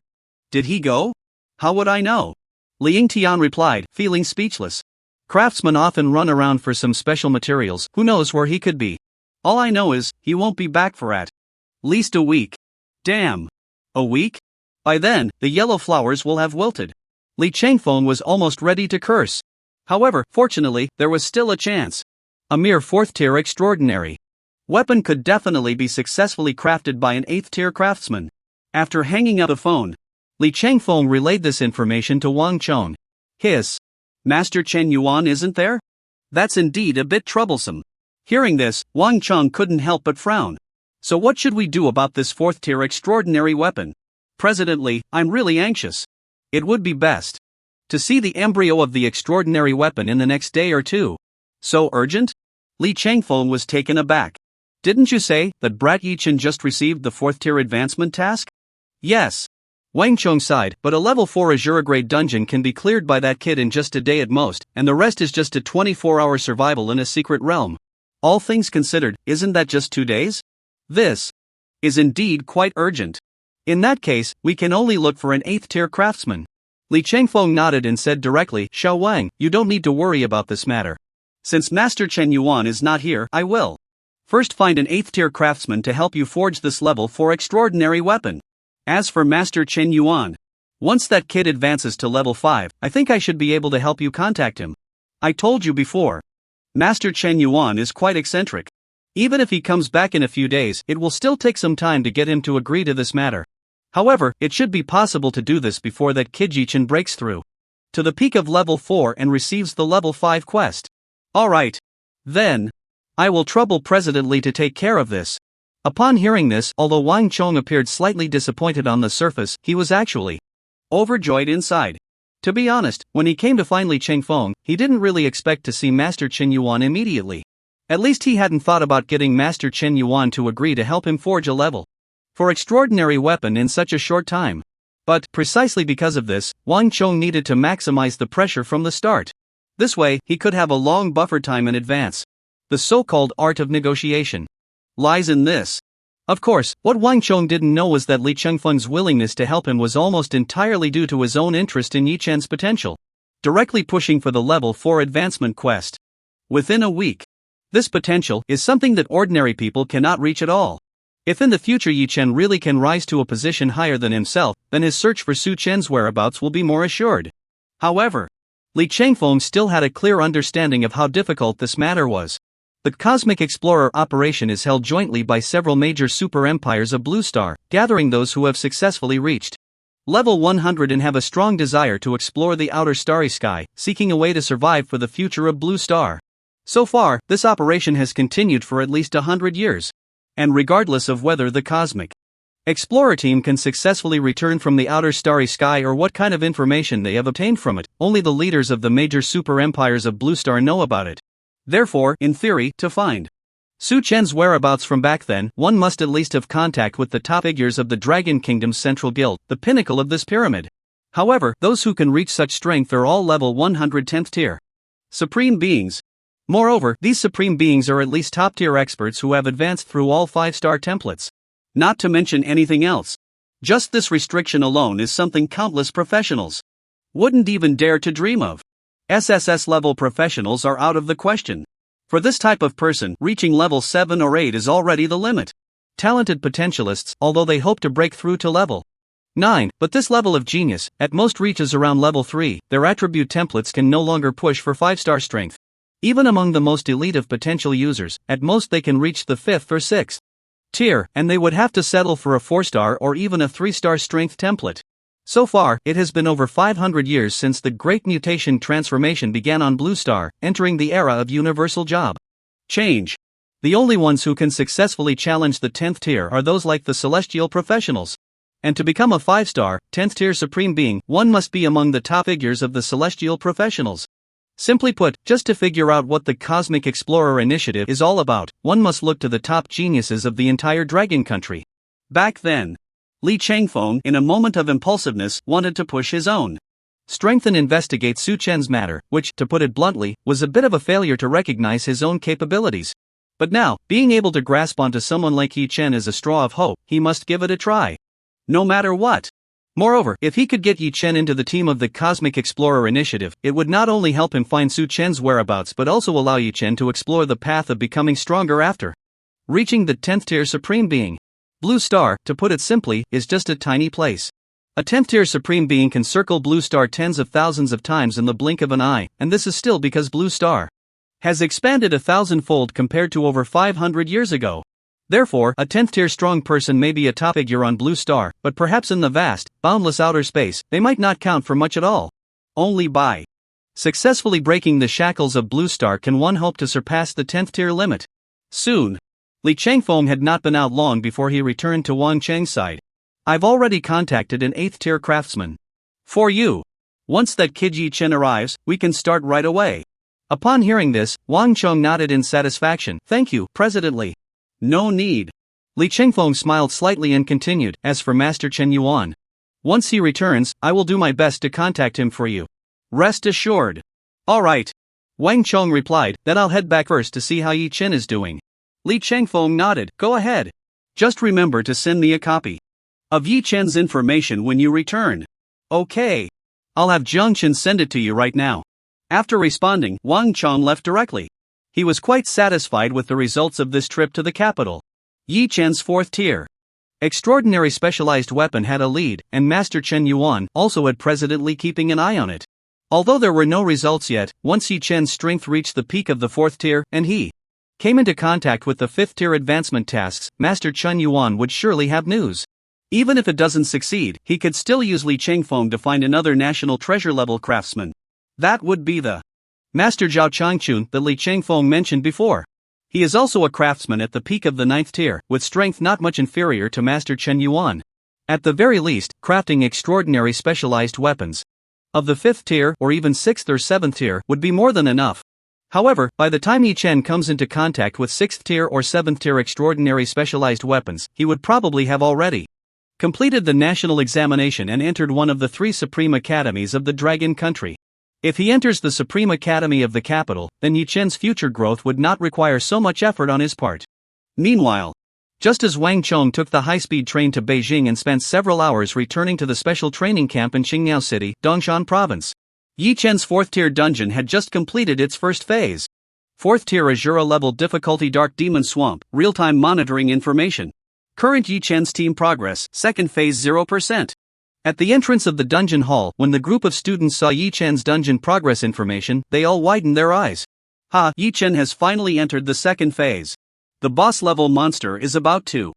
did he go? How would I know? Li Yingtian replied, feeling speechless. Craftsmen often run around for some special materials. Who knows where he could be? All I know is, he won't be back for at least a week. Damn. A week? By then, the yellow flowers will have wilted. Li Chengfeng was almost ready to curse. However, fortunately, there was still a chance. A mere 4th tier extraordinary weapon could definitely be successfully crafted by an 8th tier craftsman. After hanging up the phone, Li Chengfeng relayed this information to Wang Chong. Hiss. Master Chen Yuan isn't there? That's indeed a bit troublesome. Hearing this, Wang Chong couldn't help but frown. So what should we do about this 4th tier extraordinary weapon? President Li, I'm really anxious. It would be best to see the embryo of the extraordinary weapon in the next day or two. So urgent? Li Chengfeng was taken aback. Didn't you say that Brat Yichen just received the 4th tier advancement task? Yes. Wang Chong sighed, but a level 4 Azure grade dungeon can be cleared by that kid in just a day at most, and the rest is just a 24-hour survival in a secret realm. All things considered, isn't that just 2 days? This is indeed quite urgent. In that case, we can only look for an 8th-tier craftsman. Li Chengfeng nodded and said directly, Xiao Wang, you don't need to worry about this matter. Since Master Chen Yuan is not here, I will first find an 8th-tier craftsman to help you forge this level 4 extraordinary weapon. As for Master Chen Yuan, once that kid advances to level 5, I think I should be able to help you contact him. I told you before. Master Chen Yuan is quite eccentric. Even if he comes back in a few days, it will still take some time to get him to agree to this matter. However, it should be possible to do this before that kid Jichen breaks through to the peak of level 4 and receives the level 5 quest. Alright. Then, I will trouble President Li to take care of this. Upon hearing this, although Wang Chong appeared slightly disappointed on the surface, he was actually overjoyed inside. To be honest, when he came to find Li Chengfeng, he didn't really expect to see Master Chen Yuan immediately. At least he hadn't thought about getting Master Chen Yuan to agree to help him forge a level 4 extraordinary weapon in such a short time. But, precisely because of this, Wang Chong needed to maximize the pressure from the start. This way, he could have a long buffer time in advance. The so-called art of negotiation lies in this. Of course, what Wang Chong didn't know was that Li Chengfeng's willingness to help him was almost entirely due to his own interest in Yi Chen's potential, directly pushing for the level 4 advancement quest within a week. This potential is something that ordinary people cannot reach at all. If in the future Yi Chen really can rise to a position higher than himself, then his search for Su Chen's whereabouts will be more assured. However, Li Chengfeng still had a clear understanding of how difficult this matter was. The Cosmic Explorer operation is held jointly by several major super empires of Blue Star, gathering those who have successfully reached level 100 and have a strong desire to explore the outer starry sky, seeking a way to survive for the future of Blue Star. So far, this operation has continued for at least 100 years. And regardless of whether the Cosmic Explorer team can successfully return from the outer starry sky or what kind of information they have obtained from it, only the leaders of the major super empires of Blue Star know about it. Therefore, in theory, to find Su Chen's whereabouts from back then, one must at least have contact with the top figures of the Dragon Kingdom's Central Guild, the pinnacle of this pyramid. However, those who can reach such strength are all level 110th tier Supreme Beings. Moreover, these Supreme Beings are at least top-tier experts who have advanced through all 5-star templates. Not to mention anything else. Just this restriction alone is something countless professionals wouldn't even dare to dream of. SSS-level professionals are out of the question. For this type of person, reaching level 7 or 8 is already the limit. Talented potentialists, although they hope to break through to level 9, but this level of genius, at most reaches around level 3, their attribute templates can no longer push for 5-star strength. Even among the most elite of potential users, at most they can reach the 5th or 6th tier, and they would have to settle for a 4-star or even a 3-star strength template. So far, it has been over 500 years since the Great Mutation transformation began on Blue Star, entering the era of universal job change. The only ones who can successfully challenge the 10th tier are those like the Celestial Professionals. And to become a 5-star, 10th tier Supreme Being, one must be among the top figures of the Celestial Professionals. Simply put, just to figure out what the Cosmic Explorer Initiative is all about, one must look to the top geniuses of the entire Dragon Country. Back then, Li Chengfeng, in a moment of impulsiveness, wanted to push his own strength and investigate Su Chen's matter, which, to put it bluntly, was a bit of a failure to recognize his own capabilities. But now, being able to grasp onto someone like Yi Chen is a straw of hope, he must give it a try. No matter what. Moreover, if he could get Yi Chen into the team of the Cosmic Explorer Initiative, it would not only help him find Su Chen's whereabouts but also allow Yi Chen to explore the path of becoming stronger after reaching the 10th tier Supreme Being. Blue Star, to put it simply, is just a tiny place. A 10th tier Supreme Being can circle Blue Star tens of thousands of times in the blink of an eye, and this is still because Blue Star has expanded 1,000-fold compared to over 500 years ago. Therefore, a 10th tier strong person may be a top figure on Blue Star, but perhaps in the vast, boundless outer space, they might not count for much at all. Only by successfully breaking the shackles of Blue Star can one hope to surpass the 10th tier limit. Soon, Li Chengfeng had not been out long before he returned to Wang Cheng's side. I've already contacted an 8th tier craftsman for you. Once that kid Yi Chen arrives, we can start right away. Upon hearing this, Wang Cheng nodded in satisfaction. Thank you, President Li. No need. Li Chengfeng smiled slightly and continued, as for Master Chen Yuan, once he returns, I will do my best to contact him for you. Rest assured. Alright. Wang Cheng replied, then I'll head back first to see how Yi Chen is doing. Li Chengfeng nodded, go ahead. Just remember to send me a copy of Yi Chen's information when you return. Okay. I'll have Jiang Chen send it to you right now. After responding, Wang Chong left directly. He was quite satisfied with the results of this trip to the capital. Yi Chen's 4th tier extraordinary specialized weapon had a lead, and Master Chen Yuan also had presently keeping an eye on it. Although there were no results yet, once Yi Chen's strength reached the peak of the 4th tier, and he came into contact with the 5th tier advancement tasks, Master Chen Yuan would surely have news. Even if it doesn't succeed, he could still use Li Chengfeng to find another national treasure level craftsman. That would be the Master Zhao Changchun that Li Chengfeng mentioned before. He is also a craftsman at the peak of the 9th tier, with strength not much inferior to Master Chen Yuan. At the very least, crafting extraordinary specialized weapons of the 5th tier or even 6th or 7th tier would be more than enough. However, by the time Yi Chen comes into contact with 6th tier or 7th tier extraordinary specialized weapons, he would probably have already completed the national examination and entered one of the 3 supreme academies of the Dragon Country. If he enters the Supreme Academy of the capital, then Yi Chen's future growth would not require so much effort on his part. Meanwhile, just as Wang Chong took the high-speed train to Beijing and spent several hours returning to the special training camp in Qingyao City, Dongshan Province, Yi Chen's 4th tier dungeon had just completed its first phase. 4th tier Azura level difficulty Dark Demon Swamp, real-time monitoring information. Current Yi Chen's team progress, 2nd phase 0%. At the entrance of the dungeon hall, when the group of students saw Yi Chen's dungeon progress information, they all widened their eyes. Ha, Yi Chen has finally entered the 2nd phase. The boss-level monster is about to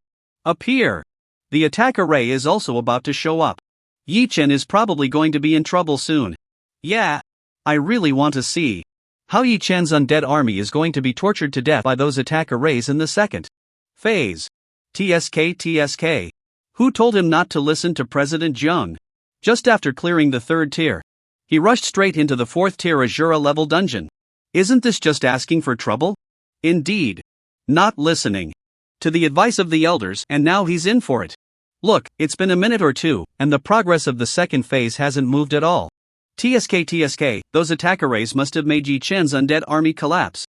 appear. The attack array is also about to show up. Yi Chen is probably going to be in trouble soon. Yeah. I really want to see how Yi Chen's undead army is going to be tortured to death by those attack arrays in the 2nd phase. TSK. Who told him not to listen to President Jiang? Just after clearing the 3rd tier, he rushed straight into the 4th tier Azura level dungeon. Isn't this just asking for trouble? Indeed. Not listening to the advice of the elders, and now he's in for it. Look, it's been a minute or two, and the progress of the 2nd phase hasn't moved at all. TSK, those attack arrays must have made Yi Chen's undead army collapse.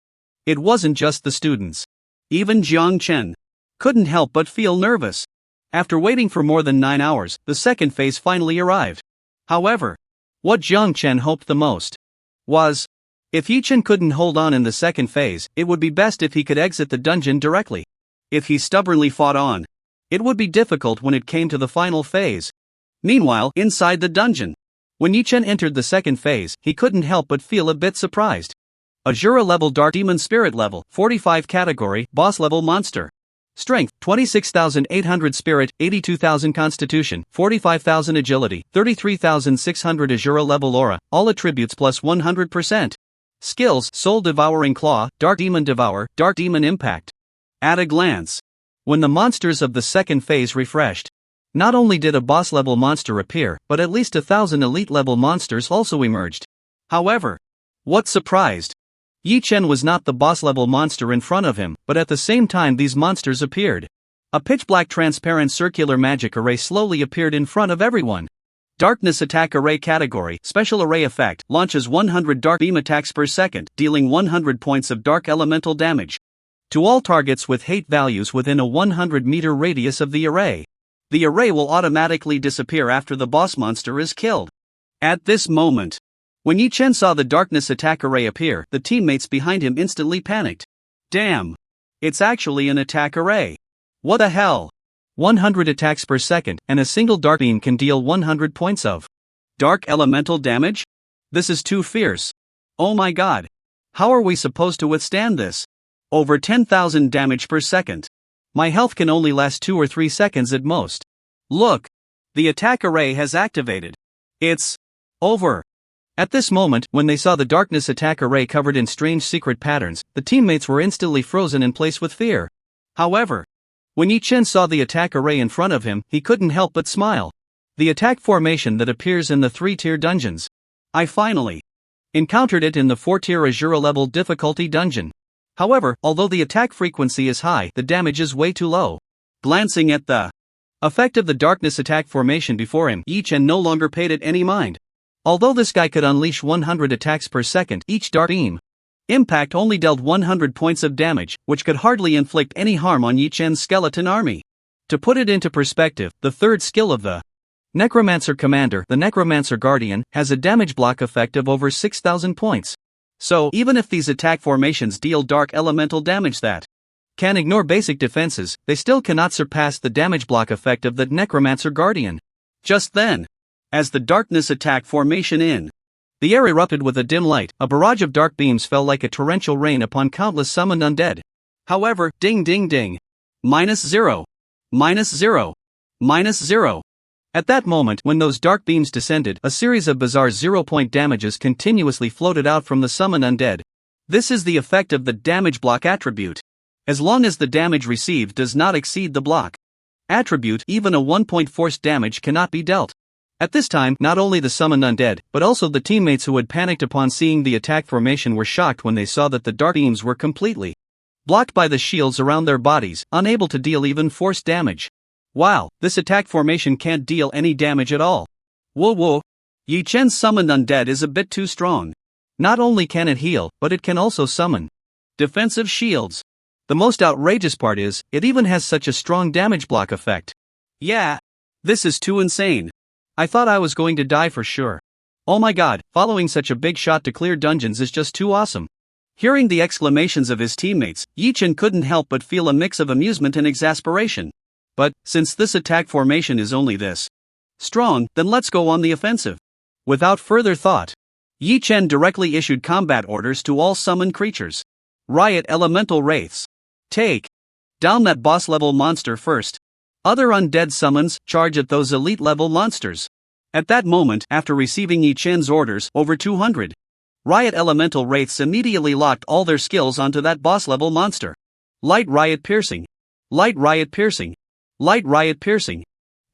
It wasn't just the students. Even Jiang Chen couldn't help but feel nervous. After waiting for more than 9 hours, the 2nd phase finally arrived. However, what Jiang Chen hoped the most was, if Yi Chen couldn't hold on in the 2nd phase, it would be best if he could exit the dungeon directly. If he stubbornly fought on, it would be difficult when it came to the final phase. Meanwhile, inside the dungeon, when Yi Chen entered the 2nd phase, he couldn't help but feel a bit surprised. Azura level Dark Demon Spirit level, 45 category, boss level monster. Strength, 26,800 Spirit, 82,000 Constitution, 45,000 Agility, 33,600 Azura level Aura, all attributes plus 100%. Skills, Soul Devouring Claw, Dark Demon Devour, Dark Demon Impact. At a glance, when the monsters of the 2nd phase refreshed, not only did a boss level monster appear, but at least 1,000 elite level monsters also emerged. However, what surprised Yi Chen was not the boss-level monster in front of him, but at the same time these monsters appeared. A pitch-black transparent circular magic array slowly appeared in front of everyone. Darkness Attack Array Category, Special Array Effect, launches 100 dark beam attacks per second, dealing 100 points of dark elemental damage to all targets with hate values within a 100-meter radius of the array. The array will automatically disappear after the boss monster is killed. At this moment, when Yi Chen saw the Darkness Attack Array appear, the teammates behind him instantly panicked. Damn! It's actually an attack array. What the hell? 100 attacks per second, and a single dark beam can deal 100 points of dark elemental damage? This is too fierce. Oh my god. How are we supposed to withstand this? Over 10,000 damage per second. My health can only last 2 or 3 seconds at most. Look! The attack array has activated. It's over. At this moment, when they saw the Darkness Attack Array covered in strange secret patterns, the teammates were instantly frozen in place with fear. However, when Yi Chen saw the attack array in front of him, he couldn't help but smile. The attack formation that appears in the 3-tier dungeons. I finally encountered it in the 4-tier Azura level difficulty dungeon. However, although the attack frequency is high, the damage is way too low. Glancing at the effect of the Darkness Attack formation before him, Yi Chen no longer paid it any mind. Although this guy could unleash 100 attacks per second, each dark beam impact only dealt 100 points of damage, which could hardly inflict any harm on Yi Chen's skeleton army. To put it into perspective, the third skill of the Necromancer Commander, the Necromancer Guardian, has a damage block effect of over 6,000 points. So, even if these attack formations deal dark elemental damage that can ignore basic defenses, they still cannot surpass the damage block effect of the Necromancer Guardian. Just then, as the darkness attack formation in the air erupted with a dim light, a barrage of dark beams fell like a torrential rain upon countless summoned undead. However, ding ding ding. -0. -0. -0. At that moment, when those dark beams descended, a series of bizarre 0-point damages continuously floated out from the summoned undead. This is the effect of the damage block attribute. As long as the damage received does not exceed the block attribute, even a 1-point force damage cannot be dealt. At this time, not only the summoned undead, but also the teammates who had panicked upon seeing the attack formation were shocked when they saw that the dark beams were completely blocked by the shields around their bodies, unable to deal even force damage. Wow, this attack formation can't deal any damage at all. Whoa. Yi Chen's summoned undead is a bit too strong. Not only can it heal, but it can also summon defensive shields. The most outrageous part is, it even has such a strong damage block effect. Yeah. This is too insane. I thought I was going to die for sure. Oh my god, following such a big shot to clear dungeons is just too awesome. Hearing the exclamations of his teammates, Yi Chen couldn't help but feel a mix of amusement and exasperation. But, since this attack formation is only this strong, then let's go on the offensive. Without further thought, Yi Chen directly issued combat orders to all summoned creatures. Riot elemental wraiths. Take down that boss level monster first. Other undead summons charge at those elite level monsters. At that moment, after receiving Yi Chen's orders, over 200 Riot elemental wraiths immediately locked all their skills onto that boss level monster. Light riot piercing. Light riot piercing. Light riot piercing.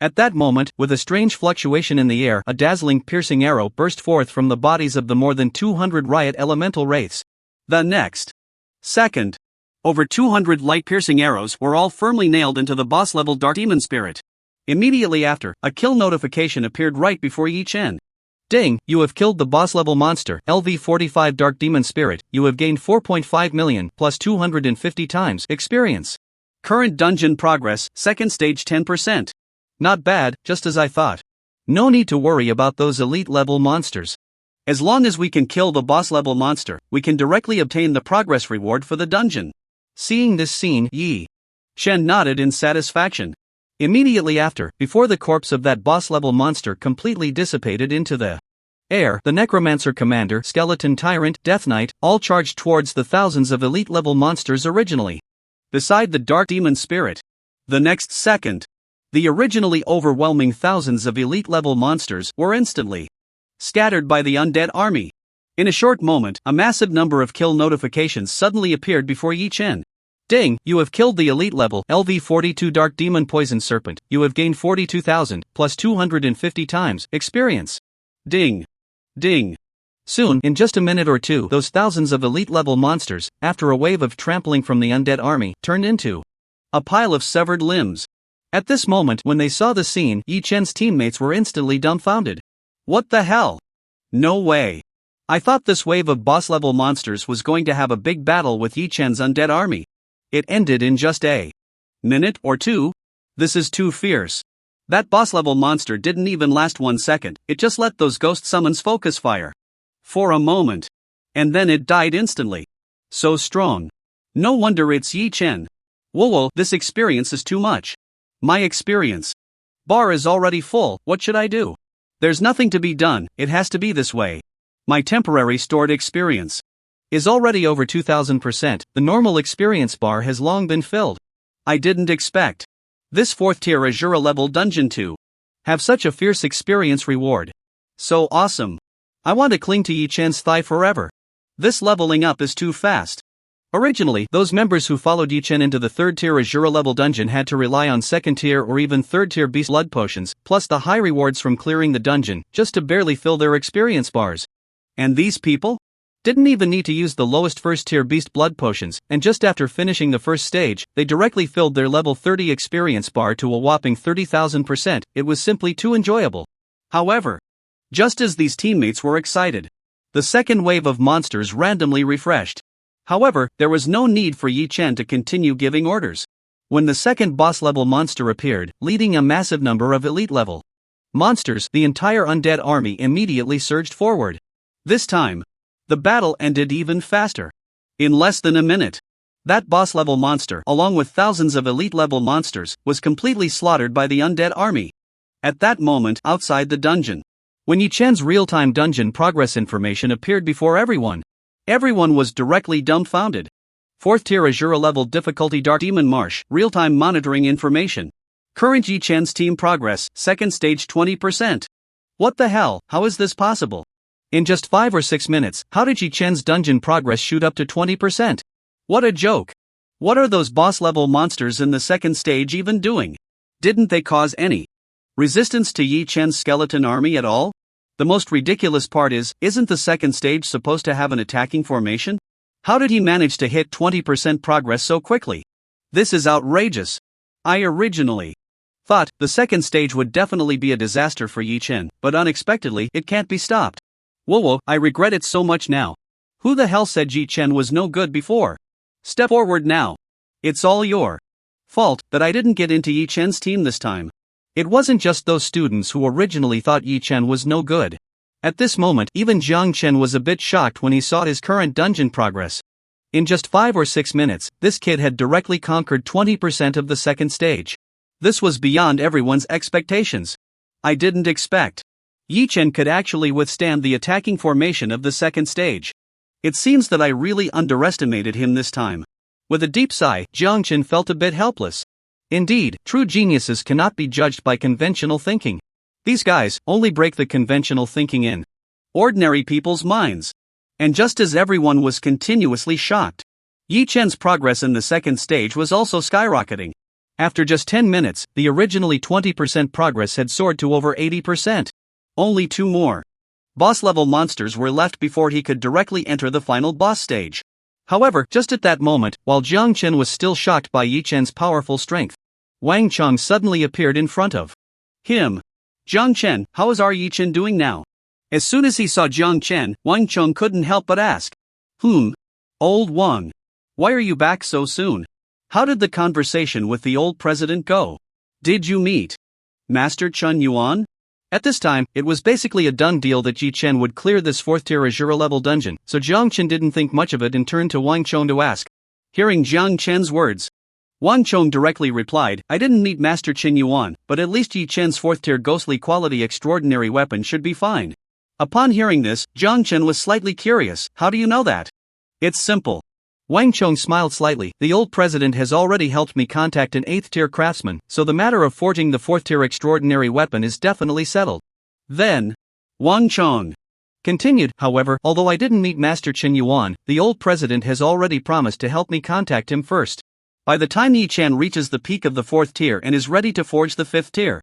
At that moment, with a strange fluctuation in the air, a dazzling piercing arrow burst forth from the bodies of the more than 200 riot elemental wraiths. The next second, over 200 light piercing arrows were all firmly nailed into the boss level dark demon spirit. Immediately after, a kill notification appeared right before Yi Chen. Ding, you have killed the boss level monster, LV45 Dark Demon Spirit. You have gained 4.5 million plus 250 times experience. Current dungeon progress, second stage 10%. Not bad, just as I thought. No need to worry about those elite level monsters. As long as we can kill the boss level monster, we can directly obtain the progress reward for the dungeon. Seeing this scene, Yi Chen nodded in satisfaction. Immediately after, before the corpse of that boss level monster completely dissipated into the air, the Necromancer Commander, Skeleton Tyrant, Death Knight, all charged towards the thousands of elite level monsters originally beside the Dark Demon Spirit. The next second, the originally overwhelming thousands of elite level monsters were instantly scattered by the undead army. In a short moment, a massive number of kill notifications suddenly appeared before Yi Chen. Ding, you have killed the elite level LV42 Dark Demon Poison Serpent. You have gained 42,000 plus 250 times experience. Ding. Ding. Soon, in just a minute or two, those thousands of elite level monsters, after a wave of trampling from the undead army, turned into a pile of severed limbs. At this moment, when they saw the scene, Yi Chen's teammates were instantly dumbfounded. What the hell? No way. I thought this wave of boss level monsters was going to have a big battle with Yi Chen's undead army. It ended in just a minute or two. This is too fierce. That boss level monster didn't even last 1 second, it just let those ghost summons focus fire for a moment. And then it died instantly. So strong. No wonder it's Yi Chen. Whoa, this experience is too much. My experience bar is already full, what should I do? There's nothing to be done, it has to be this way. My temporary stored experience is already over 2000%, the normal experience bar has long been filled. I didn't expect this 4th tier Azura level dungeon to have such a fierce experience reward. So awesome. I want to cling to Yi Chen's thigh forever. This leveling up is too fast. Originally, those members who followed Yi Chen into the 3rd tier Azura level dungeon had to rely on 2nd tier or even 3rd tier beast blood potions, plus the high rewards from clearing the dungeon, just to barely fill their experience bars. And these people didn't even need to use the lowest 1st tier beast blood potions, and just after finishing the first stage, they directly filled their level 30 experience bar to a whopping 30,000%. It was simply too enjoyable. However, just as these teammates were excited, the second wave of monsters randomly refreshed. However, there was no need for Yi Chen to continue giving orders. when the second boss-level monster appeared, leading a massive number of elite-level monsters, the entire undead army immediately surged forward. This time, the battle ended even faster. In less than a minute, that boss-level monster, along with thousands of elite-level monsters, was completely slaughtered by the undead army. At that moment, outside the dungeon, when Yi Chen's real-time dungeon progress information appeared before everyone was directly dumbfounded. 4th tier Azura level difficulty Dark Demon Marsh, real-time monitoring information. Current Yi Chen's team progress, second stage 20%. What the hell, how is this possible? In just 5 or 6 minutes, how did Yi Chen's dungeon progress shoot up to 20%? What a joke. What are those boss-level monsters in the second stage even doing? Didn't they cause any resistance to Yi Chen's skeleton army at all? The most ridiculous part is, isn't the second stage supposed to have an attacking formation? How did he manage to hit 20% progress so quickly? This is outrageous. I originally thought the second stage would definitely be a disaster for Yi Chen, but unexpectedly, it can't be stopped. Whoa, I regret it so much now. Who the hell said Yi Chen was no good before? Step forward now. It's all your fault that I didn't get into Yi Chen's team this time. It wasn't just those students who originally thought Yi Chen was no good. At this moment, even Jiang Chen was a bit shocked when he saw his current dungeon progress. In just 5 or 6 minutes, this kid had directly conquered 20% of the second stage. This was beyond everyone's expectations. I didn't expect Yi Chen could actually withstand the attacking formation of the second stage. It seems that I really underestimated him this time. With a deep sigh, Jiang Chen felt a bit helpless. Indeed, true geniuses cannot be judged by conventional thinking. These guys only break the conventional thinking in ordinary people's minds. And just as everyone was continuously shocked, Yi Chen's progress in the second stage was also skyrocketing. After just 10 minutes, the originally 20% progress had soared to over 80%. Only 2 more boss-level monsters were left before he could directly enter the final boss stage. However, just at that moment, while Jiang Chen was still shocked by Yi Chen's powerful strength, Wang Cheng suddenly appeared in front of him. Jiang Chen, how is our Yi Chen doing now? As soon as he saw Jiang Chen, Wang Cheng couldn't help but ask. Old Wang. Why are you back so soon? How did the conversation with the old president go? Did you meet Master Chen Yuan? At this time, it was basically a done deal that Yi Chen would clear this 4th tier Azura level dungeon, so Jiang Chen didn't think much of it and turned to Wang Cheng to ask. Hearing Jiang Chen's words, Wang Cheng directly replied, I didn't meet Master Chen Yuan, but at least Yi Chen's 4th tier ghostly quality extraordinary weapon should be fine. Upon hearing this, Jiang Chen was slightly curious. How do you know that? It's simple. Wang Cheng smiled slightly. The old president has already helped me contact an 8th tier craftsman, so the matter of forging the 4th tier extraordinary weapon is definitely settled. Then, Wang Cheng continued, however, although I didn't meet Master Chen Yuan, the old president has already promised to help me contact him first. By the time Yi Chen reaches the peak of the 4th tier and is ready to forge the 5th tier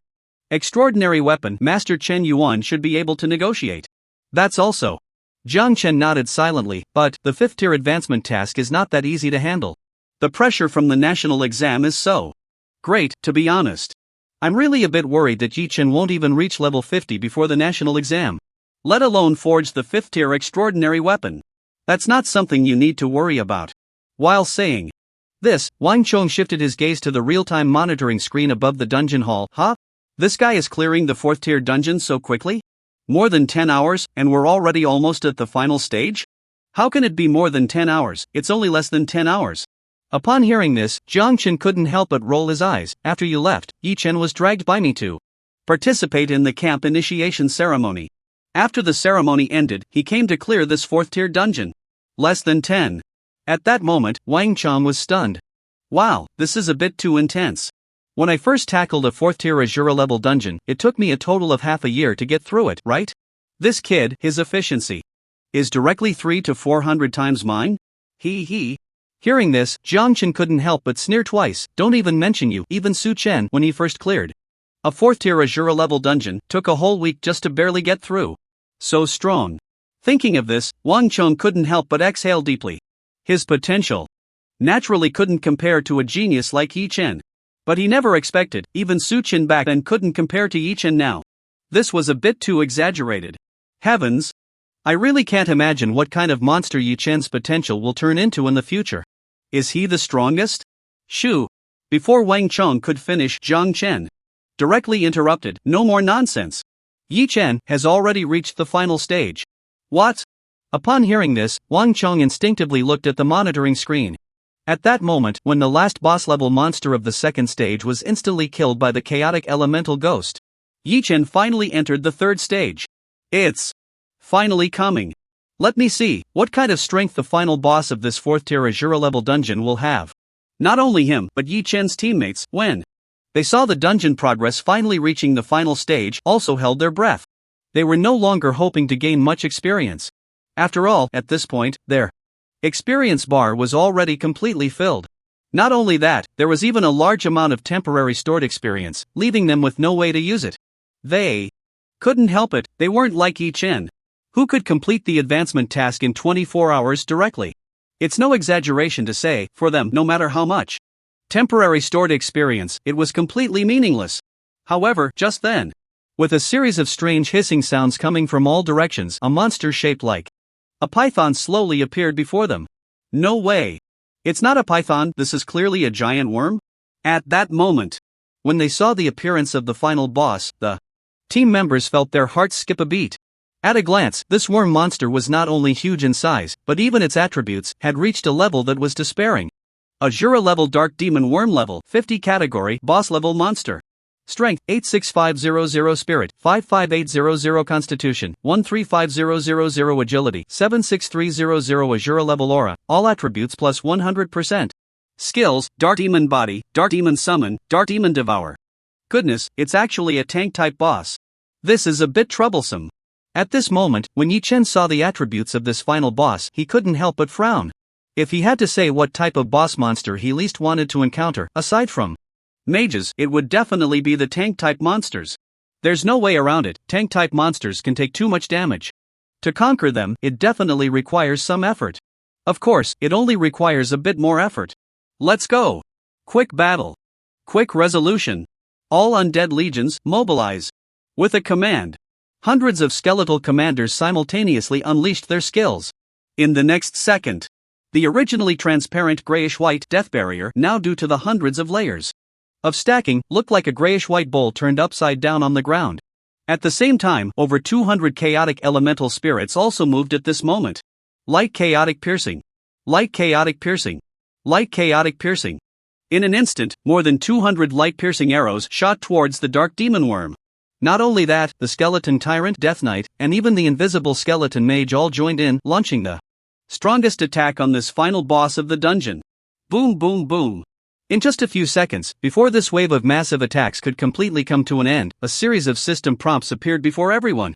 extraordinary weapon, Master Chen Yuan should be able to negotiate. That's also. Jiang Chen nodded silently, but the 5th tier advancement task is not that easy to handle. The pressure from the national exam is so great, to be honest. I'm really a bit worried that Yi Chen won't even reach level 50 before the national exam, let alone forge the 5th tier extraordinary weapon. That's not something you need to worry about. While saying this, Wang Cheng shifted his gaze to the real-time monitoring screen above the dungeon hall. This guy is clearing the 4th tier dungeon so quickly? More than 10 hours, and we're already almost at the final stage? How can it be more than 10 hours? It's only less than 10 hours. Upon hearing this, Jiang Chen couldn't help but roll his eyes. After you left, Yi Chen was dragged by me to participate in the camp initiation ceremony. After the ceremony ended, he came to clear this 4th tier dungeon. Less than 10. At that moment, Wang Cheng was stunned. Wow, this is a bit too intense. When I first tackled a 4th tier Azura level dungeon, it took me a total of half a year to get through it, right? This kid, his efficiency is directly 300 to 400 times mine? Hearing this, Jiang Chen couldn't help but sneer twice. Don't even mention you, even Su Chen, when he first cleared a 4th tier Azura level dungeon, took a whole week just to barely get through. So strong. Thinking of this, Wang Cheng couldn't help but exhale deeply. His potential naturally couldn't compare to a genius like Yi Chen. But he never expected, even Su Chen back then couldn't compare to Yi Chen now. This was a bit too exaggerated. Heavens! I really can't imagine what kind of monster Yi Chen's potential will turn into in the future. Is he the strongest? Shoo! Before Wang Chong could finish, Zhang Chen directly interrupted, "No more nonsense. Yi Chen has already reached the final stage." "What?" Upon hearing this, Wang Chong instinctively looked at the monitoring screen. At that moment, when the last boss-level monster of the second stage was instantly killed by the chaotic elemental ghost, Yi Chen finally entered the third stage. "It's finally coming. Let me see what kind of strength the final boss of this 4th tier Azura-level dungeon will have." Not only him, but Yi Chen's teammates, when they saw the dungeon progress finally reaching the final stage, also held their breath. They were no longer hoping to gain much experience. After all, at this point, their experience bar was already completely filled. Not only that, there was even a large amount of temporary stored experience, leaving them with no way to use it. They couldn't help it. They weren't like Yi Chen, who could complete the advancement task in 24 hours directly. It's no exaggeration to say, for them, no matter how much temporary stored experience, it was completely meaningless. However, just then, with a series of strange hissing sounds coming from all directions, a monster shaped like a python slowly appeared before them. No way. It's not a python, this is clearly a giant worm? At that moment, when they saw the appearance of the final boss, the team members felt their hearts skip a beat. At a glance, this worm monster was not only huge in size, but even its attributes had reached a level that was despairing. Azura level Dark Demon Worm level 50 category boss level monster. Strength 86500, Spirit 55800, Constitution 135000, Agility 76300, Azura level Aura, all attributes plus 100%. Skills: Dark Demon Body, Dark Demon Summon, Dark Demon Devour. Goodness, it's actually a tank type boss. This is a bit troublesome. At this moment, when Yi Chen saw the attributes of this final boss, he couldn't help but frown. If he had to say what type of boss monster he least wanted to encounter, aside from mages, it would definitely be the tank-type monsters. There's no way around it, tank-type monsters can take too much damage. To conquer them, it definitely requires some effort. Of course, it only requires a bit more effort. Let's go. Quick battle. Quick resolution. All undead legions, mobilize. With a command, hundreds of skeletal commanders simultaneously unleashed their skills. In the next second, the originally transparent grayish-white death barrier, now due to the hundreds of layers of stacking, looked like a grayish-white bowl turned upside down on the ground. At the same time, over 200 chaotic elemental spirits also moved at this moment. Light chaotic piercing. Light chaotic piercing. Light chaotic piercing. In an instant, more than 200 light-piercing arrows shot towards the Dark Demon Worm. Not only that, the Skeleton Tyrant, Death Knight, and even the Invisible Skeleton Mage all joined in, launching the strongest attack on this final boss of the dungeon. Boom boom boom. In just a few seconds, before this wave of massive attacks could completely come to an end, a series of system prompts appeared before everyone.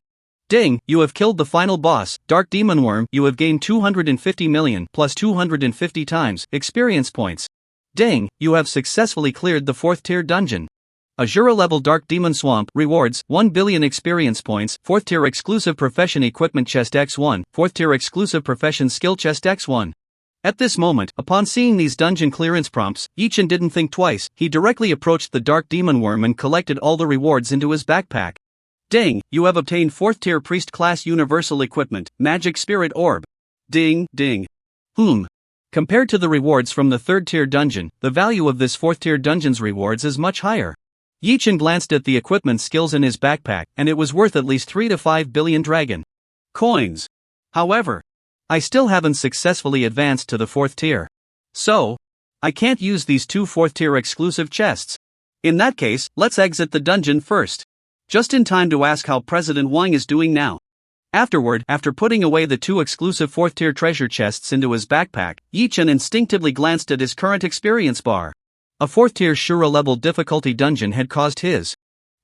Ding, you have killed the final boss, Dark Demon Worm, you have gained 250 million plus 250 times experience points. Ding, you have successfully cleared the 4th tier dungeon. Azura level Dark Demon Swamp, rewards, 1 billion experience points, 4th tier exclusive profession equipment chest x1, 4th tier exclusive profession skill chest x1. At this moment, upon seeing these dungeon clearance prompts, Yi Chen didn't think twice, he directly approached the Dark Demon Worm and collected all the rewards into his backpack. Ding, you have obtained 4th tier priest class universal equipment, magic spirit orb. Ding, ding. Compared to the rewards from the 3rd tier dungeon, the value of this 4th tier dungeon's rewards is much higher. Yi Chen glanced at the equipment skills in his backpack, and it was worth at least 3 to 5 billion dragon coins. However, I still haven't successfully advanced to the 4th tier. So, I can't use these 2 4th tier exclusive chests. In that case, let's exit the dungeon first. Just in time to ask how President Wang is doing now. Afterward, after putting away the 2 exclusive 4th tier treasure chests into his backpack, Yi Chen instinctively glanced at his current experience bar. A 4th tier Shura level difficulty dungeon had caused his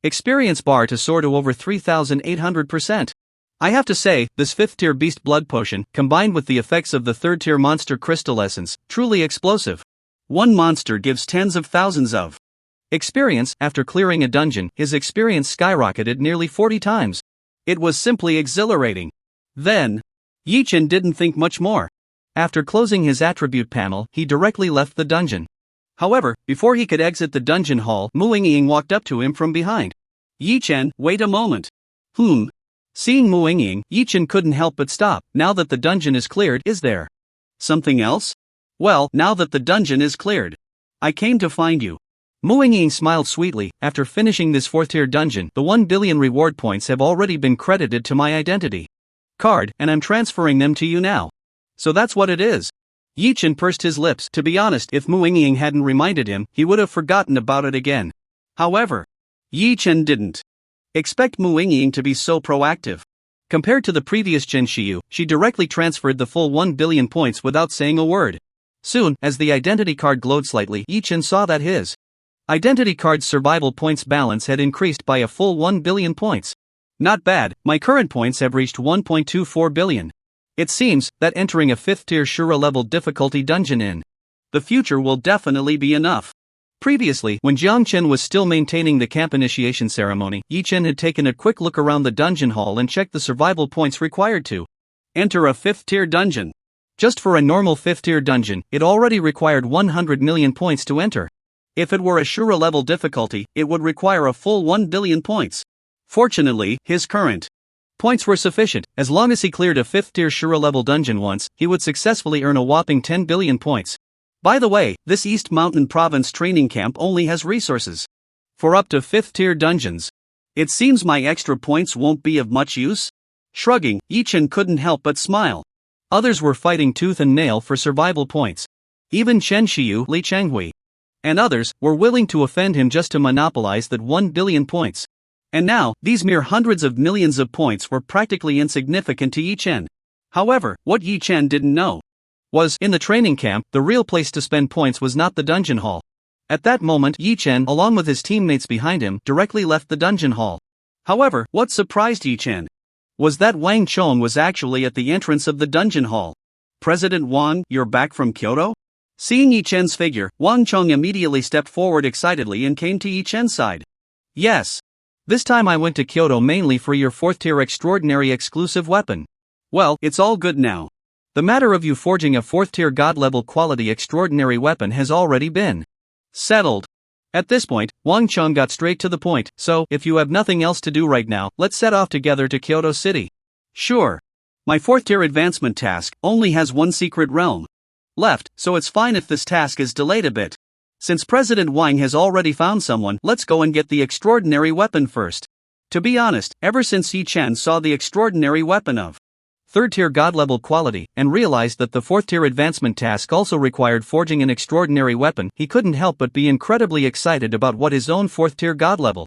experience bar to soar to over 3,800%. I have to say, this 5th tier beast blood potion, combined with the effects of the 3rd tier monster crystal essence, truly explosive. One monster gives tens of thousands of experience. After clearing a dungeon, his experience skyrocketed nearly 40 times. It was simply exhilarating. Then, Yi Chen didn't think much more. After closing his attribute panel, he directly left the dungeon. However, before he could exit the dungeon hall, Mu Yingying walked up to him from behind. Yi Chen, wait a moment. Seeing Mu Yingying, Yi Chen couldn't help but stop. Now that the dungeon is cleared, is there something else? Well, now that the dungeon is cleared, I came to find you. Mu Ying smiled sweetly. After finishing this 4th-tier dungeon, the 1 billion reward points have already been credited to my identity card, and I'm transferring them to you now. So that's what it is. Yi Chen pursed his lips. To be honest, if Mu Ying hadn't reminded him, he would have forgotten about it again. However, Yi Chen didn't expect Mu Ying to be so proactive. Compared to the previous Chen Xiu, she directly transferred the full 1 billion points without saying a word. Soon, as the identity card glowed slightly, Yi Chen saw that his identity card's survival points balance had increased by a full 1 billion points. Not bad, my current points have reached 1.24 billion. It seems that entering a 5th-tier Shura level difficulty dungeon in the future will definitely be enough. Previously, when Jiang Chen was still maintaining the camp initiation ceremony, Yi Chen had taken a quick look around the dungeon hall and checked the survival points required to enter a 5th-tier dungeon. Just for a normal 5th-tier dungeon, it already required 100 million points to enter. If it were a Shura level difficulty, it would require a full 1 billion points. Fortunately, his current points were sufficient. As long as he cleared a 5th-tier Shura level dungeon once, he would successfully earn a whopping 10 billion points. By the way, this East Mountain Province training camp only has resources for up to 5th-tier dungeons. It seems my extra points won't be of much use? Shrugging, Yi Chen couldn't help but smile. Others were fighting tooth and nail for survival points. Even Chen Xiu, Li Chenghui, and others were willing to offend him just to monopolize that 1 billion points. And now, these mere hundreds of millions of points were practically insignificant to Yi Chen. However, what Yi Chen didn't know was, in the training camp, the real place to spend points was not the dungeon hall. At that moment, Yi Chen, along with his teammates behind him, directly left the dungeon hall. However, what surprised Yi Chen was that Wang Chong was actually at the entrance of the dungeon hall. President Wang, you're back from Kyoto? Seeing Yi Chen's figure, Wang Chong immediately stepped forward excitedly and came to Yi Chen's side. Yes. This time I went to Kyoto mainly for your 4th-tier extraordinary exclusive weapon. Well, it's all good now. The matter of you forging a 4th-tier god-level quality extraordinary weapon has already been settled. At this point, Wang Chong got straight to the point. So, if you have nothing else to do right now, let's set off together to Kyoto City. Sure. My 4th-tier advancement task only has one secret realm left, so it's fine if this task is delayed a bit. Since President Wang has already found someone, let's go and get the extraordinary weapon first. To be honest, ever since Yi Chen saw the extraordinary weapon of 3rd-tier god-level quality, and realized that the 4th-tier advancement task also required forging an extraordinary weapon, he couldn't help but be incredibly excited about what his own 4th-tier god-level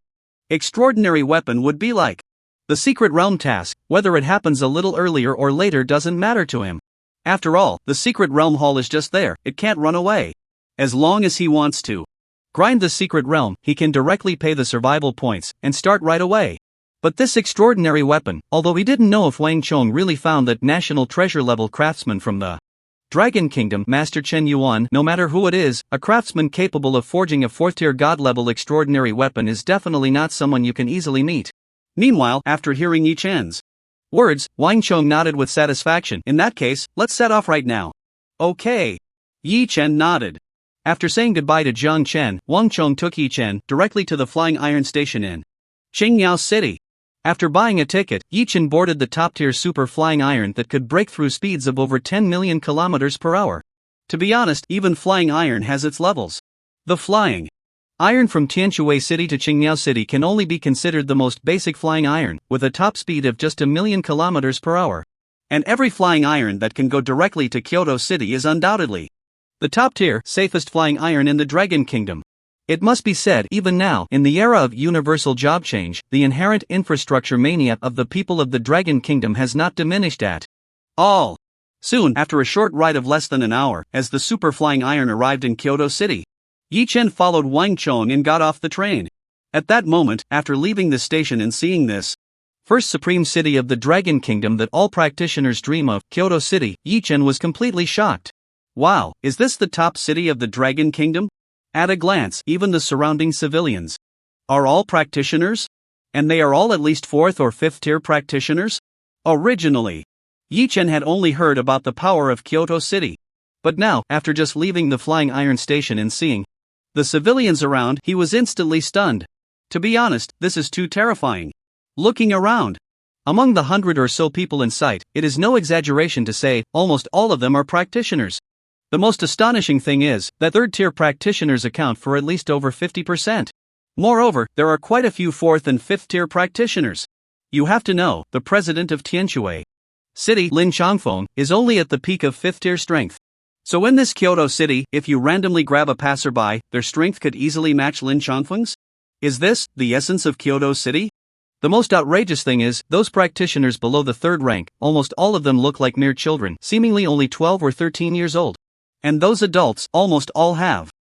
extraordinary weapon would be like. The secret realm task, whether it happens a little earlier or later doesn't matter to him. After all, the secret realm hall is just there, it can't run away. As long as he wants to grind the secret realm, he can directly pay the survival points, and start right away. But this extraordinary weapon, although he didn't know if Wang Chong really found that national treasure level craftsman from the Dragon Kingdom, Master Chen Yuan, no matter who it is, a craftsman capable of forging a 4th-tier god-level extraordinary weapon is definitely not someone you can easily meet. Meanwhile, after hearing Yi Chen's words, Wang Chong nodded with satisfaction. In that case, let's set off right now. Okay. Yi Chen nodded. After saying goodbye to Jiang Chen, Wang Chong took Yi Chen directly to the Flying Iron Station in Qingyao City. After buying a ticket, Yi Chen boarded the top-tier super flying iron that could break through speeds of over 10 million kilometers per hour. To be honest, even flying iron has its levels. The flying iron from Tianshui City to Qingyao City can only be considered the most basic flying iron, with a top speed of just 1 million kilometers per hour. And every flying iron that can go directly to Kyoto City is undoubtedly the top-tier, safest flying iron in the Dragon Kingdom. It must be said, even now, in the era of universal job change, the inherent infrastructure mania of the people of the Dragon Kingdom has not diminished at all. Soon, after a short ride of less than an hour, as the super flying iron arrived in Kyoto City, Yi Chen followed Wang Chong and got off the train. At that moment, after leaving the station and seeing this first supreme city of the Dragon Kingdom that all practitioners dream of, Kyoto City, Yi Chen was completely shocked. Wow, is this the top city of the Dragon Kingdom? At a glance, even the surrounding civilians are all practitioners? And they are all at least 4th or 5th tier practitioners? Originally, Yi Chen had only heard about the power of Kyoto City. But now, after just leaving the Flying Iron Station and seeing the civilians around, he was instantly stunned. To be honest, this is too terrifying. Looking around, among the 100 or so people in sight, it is no exaggeration to say, almost all of them are practitioners. The most astonishing thing is that third-tier practitioners account for at least over 50%. Moreover, there are quite a few fourth and fifth-tier practitioners. You have to know, the president of Tianshui City, Lin Changfeng, is only at the peak of fifth-tier strength. So in this Kyoto city, if you randomly grab a passerby, their strength could easily match Lin Changfeng's? Is this the essence of Kyoto city? The most outrageous thing is, those practitioners below the third rank, almost all of them look like mere children, seemingly only 12 or 13 years old. And those adults, almost all have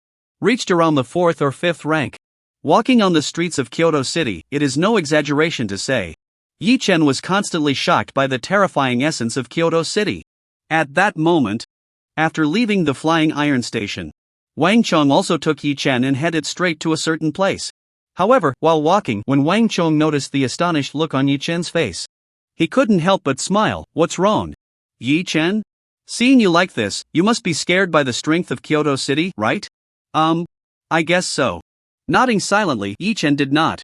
reached around the fourth or fifth rank. Walking on the streets of Kyoto city, it is no exaggeration to say, Yi Chen was constantly shocked by the terrifying essence of Kyoto city. At that moment, after leaving the Flying Iron Station, Wang Chong also took Yi Chen and headed straight to a certain place. However, while walking, when Wang Chong noticed the astonished look on Yi Chen's face, he couldn't help but smile. What's wrong, Yi Chen? Seeing you like this, you must be scared by the strength of Kyoto city, right? I guess so. Nodding silently, Yi Chen did not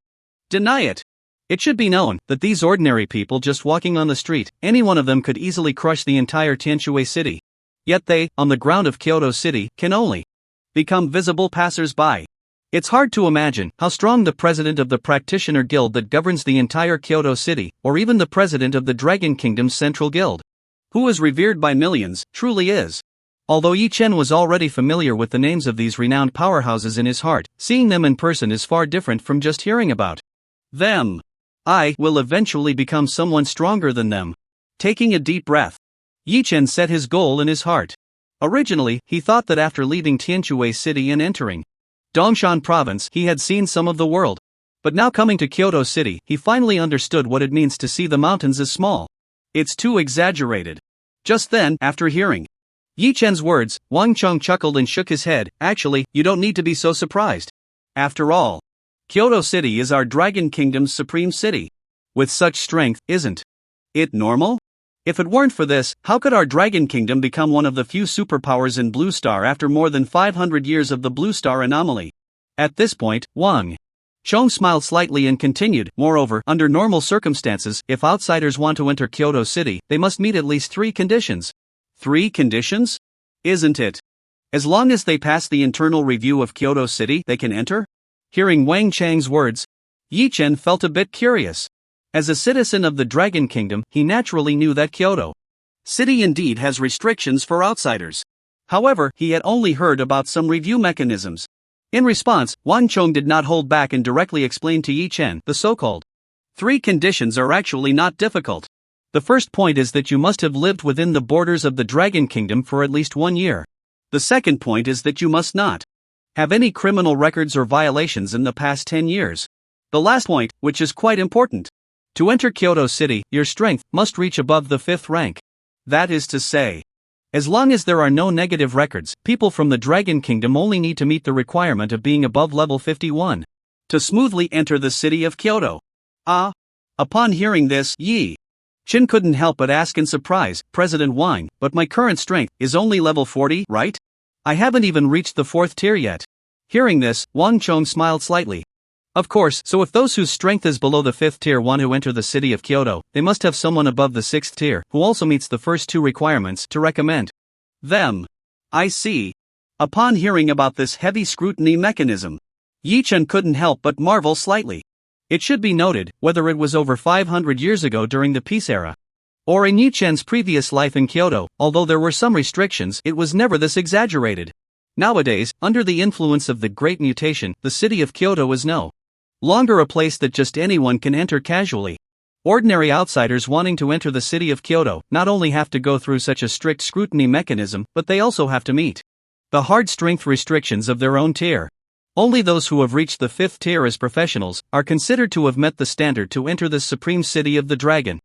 deny it. It should be known that these ordinary people just walking on the street, any one of them could easily crush the entire Tianshui city. Yet they, on the ground of Kyoto city, can only become visible passers-by. It's hard to imagine how strong the president of the practitioner guild that governs the entire Kyoto city, or even the president of the Dragon Kingdom's central guild, who is revered by millions, truly is. Although Yi Chen was already familiar with the names of these renowned powerhouses in his heart, seeing them in person is far different from just hearing about them. I will eventually become someone stronger than them. Taking a deep breath, Yi Chen set his goal in his heart. Originally, he thought that after leaving Tianshui city and entering Dongshan province, he had seen some of the world. But now coming to Kyoto city, he finally understood what it means to see the mountains as small. It's too exaggerated. Just then, after hearing Yi Chen's words, Wang Chong chuckled and shook his head. Actually, you don't need to be so surprised. After all, Kyoto city is our Dragon Kingdom's supreme city. With such strength, isn't it normal? If it weren't for this, how could our Dragon Kingdom become one of the few superpowers in Blue Star after more than 500 years of the Blue Star anomaly? At this point, Wang Chong smiled slightly and continued, moreover, under normal circumstances, if outsiders want to enter Kyoto city, they must meet at least 3 conditions. 3 conditions? Isn't it? As long as they pass the internal review of Kyoto city, they can enter? Hearing Wang Chang's words, Yi Chen felt a bit curious. As a citizen of the Dragon Kingdom, he naturally knew that Kyoto city indeed has restrictions for outsiders. However, he had only heard about some review mechanisms. In response, Wang Chong did not hold back and directly explained to Yi Chen, the so-called 3 conditions are actually not difficult. The first point is that you must have lived within the borders of the Dragon Kingdom for at least 1 year. The second point is that you must not have any criminal records or violations in the past 10 years. The last point, which is quite important, to enter Kyoto city, your strength must reach above the 5th rank. That is to say, as long as there are no negative records, people from the Dragon Kingdom only need to meet the requirement of being above level 51 to smoothly enter the city of Kyoto. Upon hearing this, Yi Chen couldn't help but ask in surprise, President Wang, but my current strength is only level 40, right? I haven't even reached the 4th tier yet. Hearing this, Wang Chong smiled slightly. Of course, so if those whose strength is below the 5th tier want to enter the city of Kyoto, they must have someone above the 6th tier, who also meets the first 2 requirements, to recommend them. I see. Upon hearing about this heavy scrutiny mechanism, Yi Chen couldn't help but marvel slightly. It should be noted, whether it was over 500 years ago during the peace era, or in Yi Chen's previous life in Kyoto, although there were some restrictions, it was never this exaggerated. Nowadays, under the influence of the Great Mutation, the city of Kyoto is no longer a place that just anyone can enter casually. Ordinary outsiders wanting to enter the city of Kyoto not only have to go through such a strict scrutiny mechanism, but they also have to meet the hard strength restrictions of their own tier. Only those who have reached the 5th tier as professionals are considered to have met the standard to enter this supreme city of the Dragon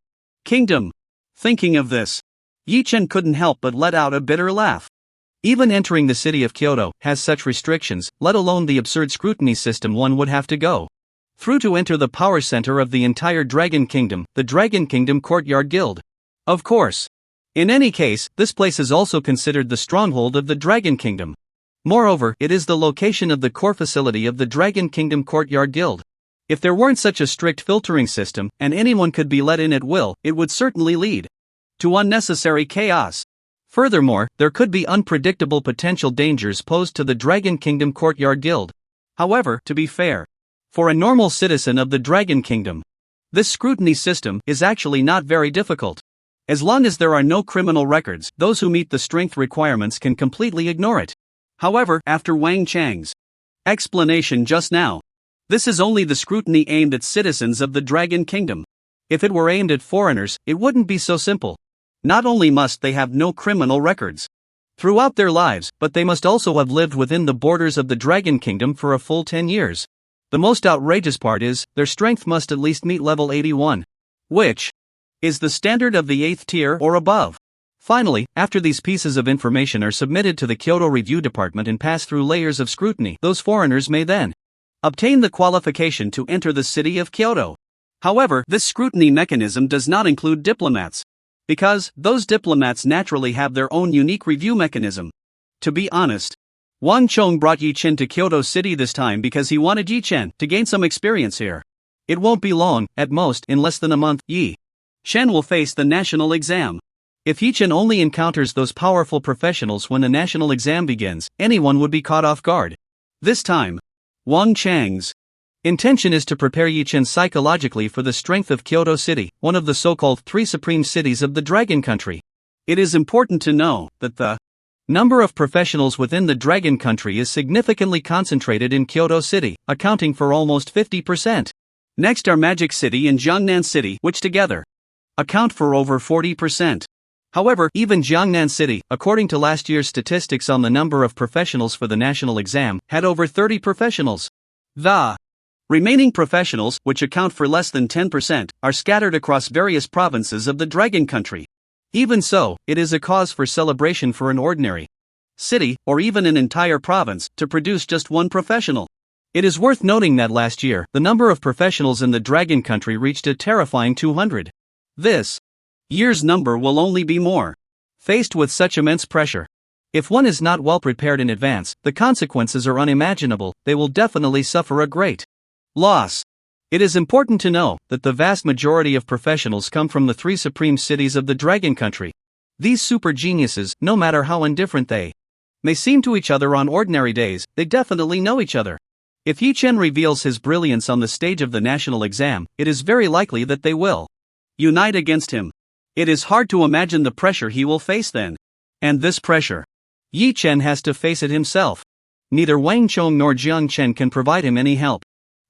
Kingdom. Thinking of this, Yi Chen couldn't help but let out a bitter laugh. Even entering the city of Kyoto has such restrictions, let alone the absurd scrutiny system one would have to go through to enter the power center of the entire Dragon Kingdom, the Dragon Kingdom Courtyard Guild. Of course. In any case, this place is also considered the stronghold of the Dragon Kingdom. Moreover, it is the location of the core facility of the Dragon Kingdom Courtyard Guild. If there weren't such a strict filtering system, and anyone could be let in at will, it would certainly lead to unnecessary chaos. Furthermore, there could be unpredictable potential dangers posed to the Dragon Kingdom Courtyard Guild. However, to be fair, for a normal citizen of the Dragon Kingdom, this scrutiny system is actually not very difficult. As long as there are no criminal records, those who meet the strength requirements can completely ignore it. However, after Wang Chang's explanation just now, this is only the scrutiny aimed at citizens of the Dragon Kingdom. If it were aimed at foreigners, it wouldn't be so simple. Not only must they have no criminal records throughout their lives, but they must also have lived within the borders of the Dragon Kingdom for a full 10 years. The most outrageous part is, their strength must at least meet level 81, which is the standard of the 8th tier or above. Finally, after these pieces of information are submitted to the Kyoto Review Department and pass through layers of scrutiny, those foreigners may then obtain the qualification to enter the city of Kyoto. However, this scrutiny mechanism does not include diplomats, because those diplomats naturally have their own unique review mechanism. To be honest, Wang Chong brought Yi Chen to Kyoto City this time because he wanted Yi Chen to gain some experience here. It won't be long, at most, in less than a month, Yi Chen will face the national exam. If Yi Chen only encounters those powerful professionals when the national exam begins, anyone would be caught off guard. This time, Wang Chang's intention is to prepare Yi Chen psychologically for the strength of Kyoto City, one of the so-called 3 supreme cities of the Dragon Country. It is important to know that the number of professionals within the Dragon Country is significantly concentrated in Kyoto City, accounting for almost 50%. Next are Magic City and Jiangnan City, which together account for over 40%. However, even Jiangnan City, according to last year's statistics on the number of professionals for the national exam, had over 30 professionals. The remaining professionals, which account for less than 10%, are scattered across various provinces of the Dragon Country. Even so, it is a cause for celebration for an ordinary city, or even an entire province, to produce just one professional. It is worth noting that last year, the number of professionals in the Dragon Country reached a terrifying 200. This year's number will only be more. Faced with such immense pressure, if one is not well prepared in advance, the consequences are unimaginable. They will definitely suffer a great loss. It is important to know that the vast majority of professionals come from the 3 supreme cities of the Dragon Country. These super geniuses, no matter how indifferent they may seem to each other on ordinary days, they definitely know each other. If Yi Chen reveals his brilliance on the stage of the national exam, it is very likely that they will unite against him. It is hard to imagine the pressure he will face then. And this pressure, Yi Chen has to face it himself. Neither Wang Chong nor Jiang Chen can provide him any help.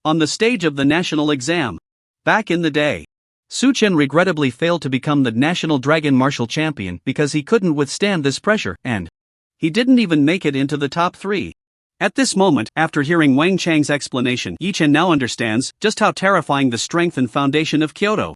On the stage of the national exam, back in the day, Su Chen regrettably failed to become the national dragon martial champion because he couldn't withstand this pressure, and he didn't even make it into the top 3. At this moment, after hearing Wang Chang's explanation, Yi Chen now understands just how terrifying the strength and foundation of Kyoto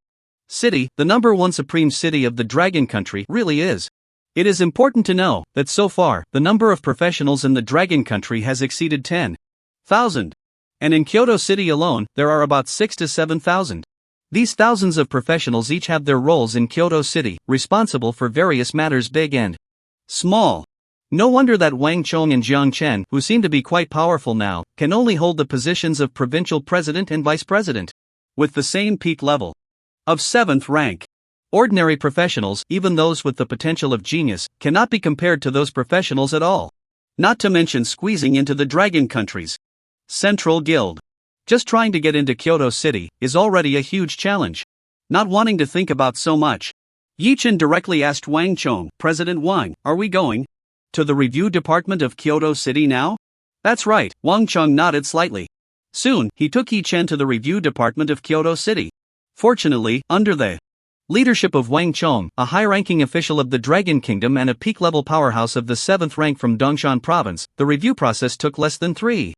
City, the number 1 supreme city of the Dragon Country, really is. It is important to know that so far, the number of professionals in the Dragon Country has exceeded 10,000. And in Kyoto City alone, there are about 6 to 7,000. These thousands of professionals each have their roles in Kyoto City, responsible for various matters big and small. No wonder that Wang Chong and Jiang Chen, who seem to be quite powerful now, can only hold the positions of provincial president and vice president, with the same peak level of 7th rank. Ordinary professionals, even those with the potential of genius, cannot be compared to those professionals at all. Not to mention squeezing into the Dragon Country's Central Guild. Just trying to get into Kyoto City is already a huge challenge. Not wanting to think about so much, Yi Chen directly asked Wang Chong, "President Wang, are we going to the review department of Kyoto City now?" "That's right," Wang Chong nodded slightly. Soon, he took Yi Chen to the review department of Kyoto City. Fortunately, under the leadership of Wang Chong, a high-ranking official of the Dragon Kingdom and a peak-level powerhouse of the 7th rank from Dongshan Province, the review process took less than 3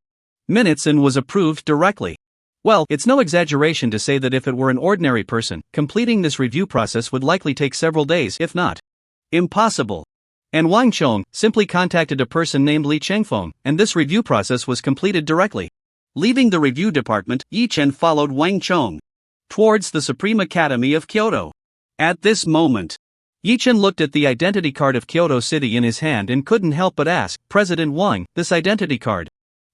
minutes and was approved directly. Well, it's no exaggeration to say that if it were an ordinary person, completing this review process would likely take several days, if not impossible. And Wang Chong simply contacted a person named Li Chengfeng, and this review process was completed directly. Leaving the review department, Yi Chen followed Wang Chong towards the Supreme Academy of Kyoto. At this moment, Yi Chen looked at the identity card of Kyoto City in his hand and couldn't help but ask, "President Wang, this identity card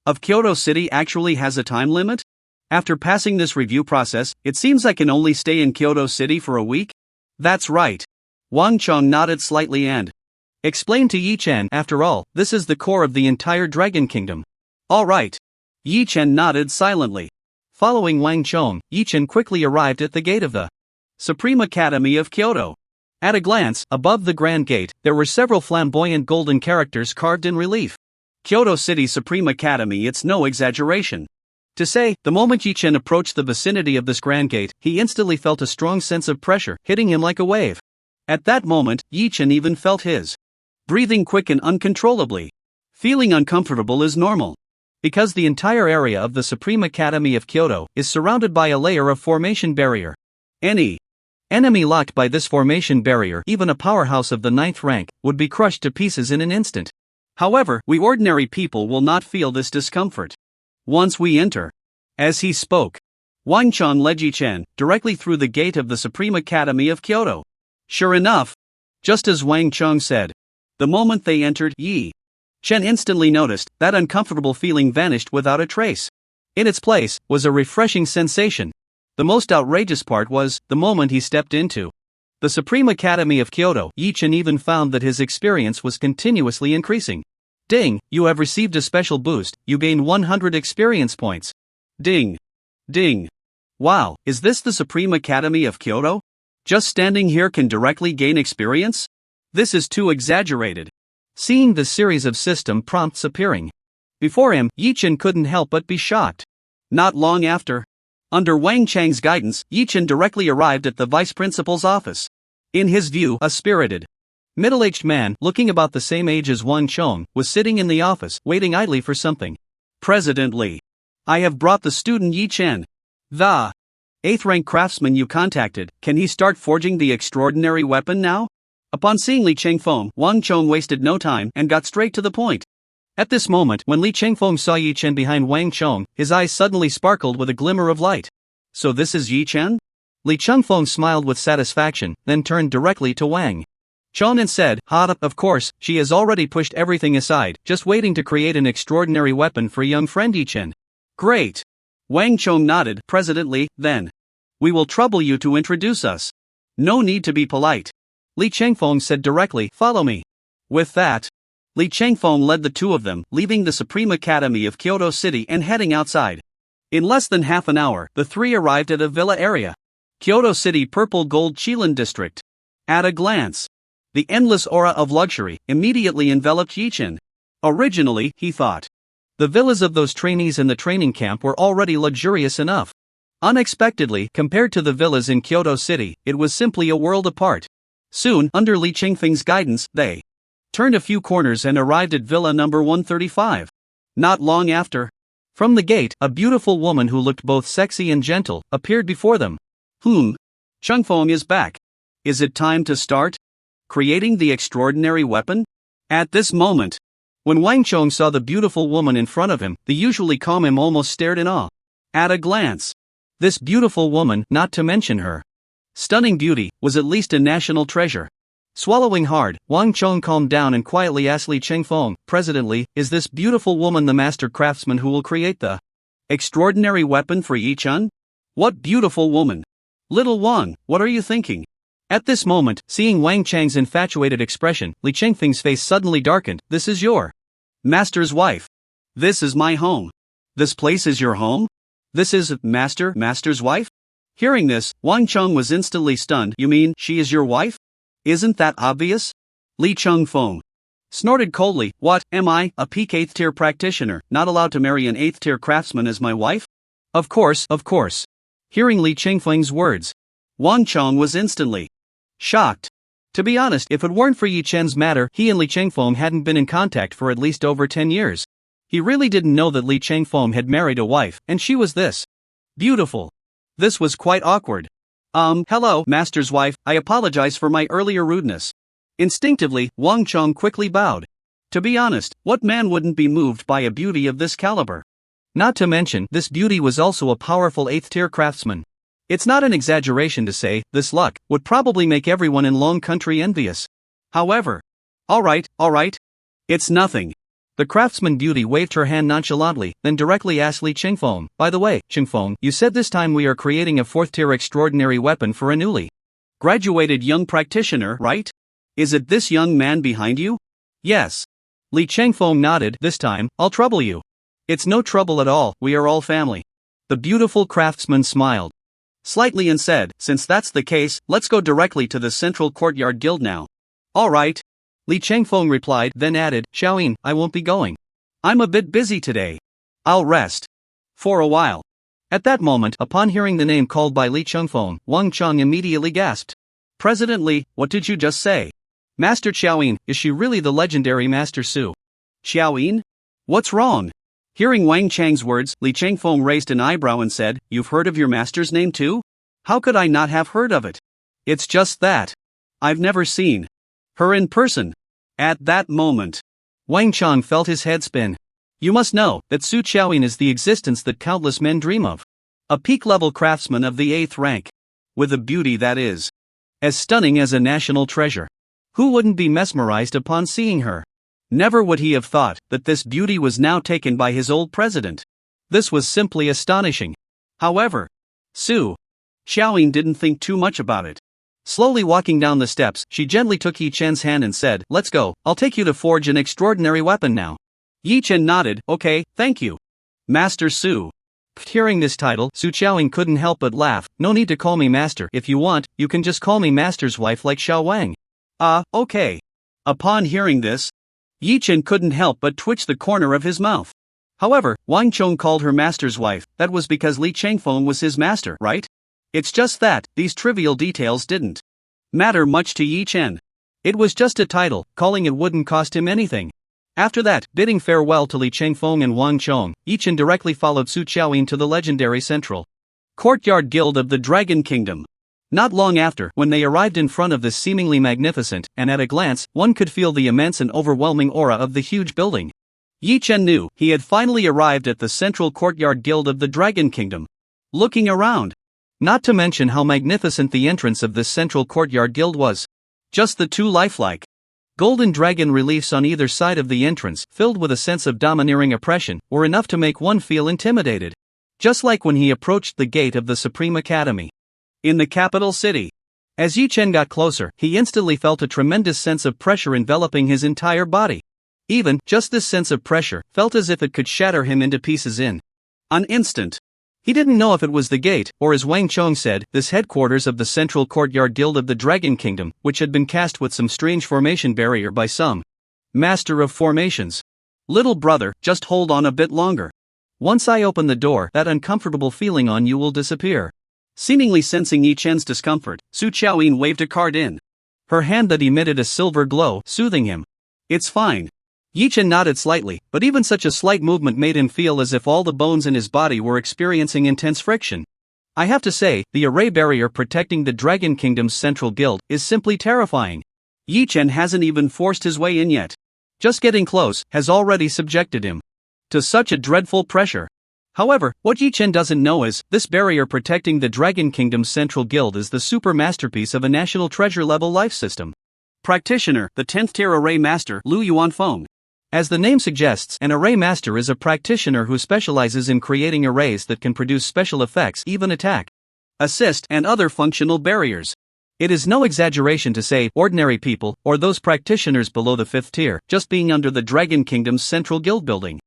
of Kyoto City actually has a time limit? After passing this review process, it seems I can only stay in Kyoto City for a week?" "That's right." Wang Chong nodded slightly and Explain to Yi Chen. After all, this is the core of the entire Dragon Kingdom. All right. Yi Chen nodded silently. Following Wang Chong, Yi Chen quickly arrived at the gate of the Supreme Academy of Kyoto. At a glance, above the Grand Gate, there were several flamboyant golden characters carved in relief. Kyoto City Supreme Academy. It's no exaggeration to say, the moment Yi Chen approached the vicinity of this Grand Gate, he instantly felt a strong sense of pressure hitting him like a wave. At that moment, Yi Chen even felt his breathing quicken uncontrollably. Feeling uncomfortable is normal, because the entire area of the Supreme Academy of Kyoto is surrounded by a layer of formation barrier. Any enemy locked by this formation barrier, even a powerhouse of the 9th rank, would be crushed to pieces in an instant. However, we ordinary people will not feel this discomfort once we enter. As he spoke, Wang Chong led Yi Chen directly through the gate of the Supreme Academy of Kyoto. Sure enough, just as Wang Chong said, the moment they entered, Yi Chen instantly noticed that uncomfortable feeling vanished without a trace. In its place was a refreshing sensation. The most outrageous part was, the moment he stepped into the Supreme Academy of Kyoto, Yi Chen even found that his experience was continuously increasing. Ding, you have received a special boost, you gain 100 experience points. Ding. Ding. Wow, is this the Supreme Academy of Kyoto? Just standing here can directly gain experience? This is too exaggerated. Seeing the series of system prompts appearing before him, Yi Chen couldn't help but be shocked. Not long after, under Wang Chang's guidance, Yi Chen directly arrived at the vice principal's office. In his view, a spirited, middle-aged man, looking about the same age as Wang Chong, was sitting in the office, waiting idly for something. President Li, I have brought the student Yi Chen. The 8th rank craftsman you contacted, can he start forging the extraordinary weapon now? Upon seeing Li Chengfeng, Wang Chong wasted no time and got straight to the point. At this moment, when Li Chengfeng saw Yi Chen behind Wang Chong, his eyes suddenly sparkled with a glimmer of light. So this is Yi Chen? Li Chengfeng smiled with satisfaction, then turned directly to Wang Chong and said, "Ha, of course, she has already pushed everything aside, just waiting to create an extraordinary weapon for young friend Yi Chen." Great. Wang Chong nodded. President Li, then we will trouble you to introduce us. No need to be polite. Li Chengfeng said directly, follow me. With that, Li Chengfeng led the two of them, leaving the Supreme Academy of Kyoto City and heading outside. In less than half an hour, the three arrived at a villa area. Kyoto City Purple Gold Chilan District. At a glance, the endless aura of luxury immediately enveloped Yi Chen. Originally, he thought, the villas of those trainees in the training camp were already luxurious enough. Unexpectedly, compared to the villas in Kyoto City, it was simply a world apart. Soon, under Li Chengfeng's guidance, they turned a few corners and arrived at villa number 135. Not long after, from the gate, a beautiful woman who looked both sexy and gentle appeared before them. Chengfeng is back. Is it time to start creating the extraordinary weapon? At this moment, when Wang Chong saw the beautiful woman in front of him, the usually calm him almost stared in awe. At a glance, this beautiful woman, not to mention her stunning beauty, was at least a national treasure. Swallowing hard, Wang Chong calmed down and quietly asked Li Chengfeng, President Li, is this beautiful woman the master craftsman who will create the extraordinary weapon for Yi Chen? What beautiful woman! Little Wang, what are you thinking? At this moment, seeing Wang Chang's infatuated expression, Li Chengfeng's face suddenly darkened. This is your master's wife. This is my home. This place is your home? This is master's wife? Hearing this, Wang Chong was instantly stunned. You mean, she is your wife? Isn't that obvious? Li Chengfeng snorted coldly. What, am I, a peak 8th tier practitioner, not allowed to marry an 8th tier craftsman as my wife? Of course. Hearing Li Chengfeng's words, Wang Chong was instantly shocked. To be honest, if it weren't for Yi Chen's matter, he and Li Chengfeng hadn't been in contact for at least over 10 years. He really didn't know that Li Chengfeng had married a wife, and she was this beautiful. This was quite awkward. Hello, master's wife, I apologize for my earlier rudeness. Instinctively, Wang Chong quickly bowed. To be honest, what man wouldn't be moved by a beauty of this caliber? Not to mention, this beauty was also a powerful 8th tier craftsman. It's not an exaggeration to say, this luck would probably make everyone in Long Country envious. However, alright, it's nothing. The craftsman beauty waved her hand nonchalantly, then directly asked Li Chengfeng, by the way, Chengfeng, you said this time we are creating a 4th tier extraordinary weapon for a newly graduated young practitioner, right? Is it this young man behind you? Yes. Li Changfeng nodded. This time, I'll trouble you. It's no trouble at all, we are all family. The beautiful craftsman smiled slightly and said, since that's the case, let's go directly to the Central Courtyard Guild now. All right. Li Changfeng replied, then added, Xiaoyin, I won't be going. I'm a bit busy today. I'll rest. For a while. At that moment, upon hearing the name called by Li Changfeng, Wang Cheng immediately gasped. President Li, what did you just say? Master Xiaoyin, is she really the legendary Master Su? Xiaoyin? What's wrong? Hearing Wang Chang's words, Li Changfeng raised an eyebrow and said, You've heard of your master's name too? How could I not have heard of it? It's just that I've never seen her in person. At that moment, Wang Cheng felt his head spin. You must know that Su Xiaoyin is the existence that countless men dream of. A peak-level craftsman of the 8th rank. With a beauty that is as stunning as a national treasure. Who wouldn't be mesmerized upon seeing her? Never would he have thought that this beauty was now taken by his old president. This was simply astonishing. However, Su Xiaoyin didn't think too much about it. Slowly walking down the steps, she gently took Yi Chen's hand and said, Let's go, I'll take you to forge an extraordinary weapon now. Yi Chen nodded, okay, thank you. Master Su. Hearing this title, Su Xiaoyin couldn't help but laugh. No need to call me master. If you want, you can just call me master's wife like Xiao Wang. Okay. Upon hearing this, Yi Chen couldn't help but twitch the corner of his mouth. However, Wang Cheng called her master's wife. That was because Li Changfeng was his master, right? It's just that these trivial details didn't matter much to Yi Chen. It was just a title, calling it wouldn't cost him anything. After that, bidding farewell to Li Changfeng and Wang Cheng, Yi Chen directly followed Su Xiaoyin to the legendary Central Courtyard Guild of the Dragon Kingdom. Not long after, when they arrived in front of this seemingly magnificent, and at a glance, one could feel the immense and overwhelming aura of the huge building. Yi Chen knew he had finally arrived at the Central Courtyard Guild of the Dragon Kingdom. Looking around, not to mention how magnificent the entrance of this Central Courtyard Guild was. Just the two lifelike golden dragon reliefs on either side of the entrance, filled with a sense of domineering oppression, were enough to make one feel intimidated. Just like when he approached the gate of the Supreme Academy in the capital city. As Yi Chen got closer, he instantly felt a tremendous sense of pressure enveloping his entire body. Even just this sense of pressure felt as if it could shatter him into pieces in an instant. He didn't know if it was the gate, or as Wang Cheng said, this headquarters of the Central Courtyard Guild of the Dragon Kingdom, which had been cast with some strange formation barrier by some master of formations. Little brother, just hold on a bit longer. Once I open the door, that uncomfortable feeling on you will disappear. Seemingly sensing Yi Chen's discomfort, Su Xiaoyin waved a card in her hand that emitted a silver glow, soothing him. It's fine. Yi Chen nodded slightly, but even such a slight movement made him feel as if all the bones in his body were experiencing intense friction. I have to say, the array barrier protecting the Dragon Kingdom's central guild is simply terrifying. Yi Chen hasn't even forced his way in yet. Just getting close has already subjected him to such a dreadful pressure. However, what Yi Chen doesn't know is, this barrier protecting the Dragon Kingdom's central guild is the super masterpiece of a national treasure-level life system. Practitioner, the 10th tier array master, Lu Yuanfeng. As the name suggests, an array master is a practitioner who specializes in creating arrays that can produce special effects, even attack, assist, and other functional barriers. It is no exaggeration to say, ordinary people, or those practitioners below the 5th tier, just being under the Dragon Kingdom's central guild building,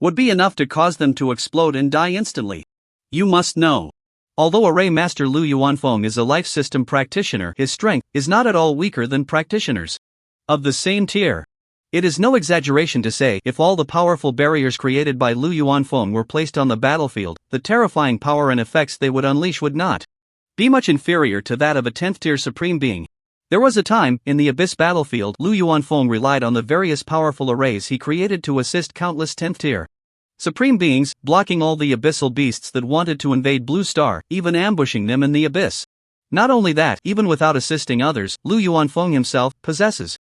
would be enough to cause them to explode and die instantly. You must know. Although Array Master Lu Yuanfeng is a life system practitioner, his strength is not at all weaker than practitioners of the same tier. It is no exaggeration to say, if all the powerful barriers created by Lu Yuanfeng were placed on the battlefield, the terrifying power and effects they would unleash would not be much inferior to that of a 10th tier supreme being. There was a time, in the Abyss battlefield, Lu Yuanfeng relied on the various powerful arrays he created to assist countless 10th tier supreme beings, blocking all the abyssal beasts that wanted to invade Blue Star, even ambushing them in the abyss. Not only that, even without assisting others, Lu Yuanfeng himself possesses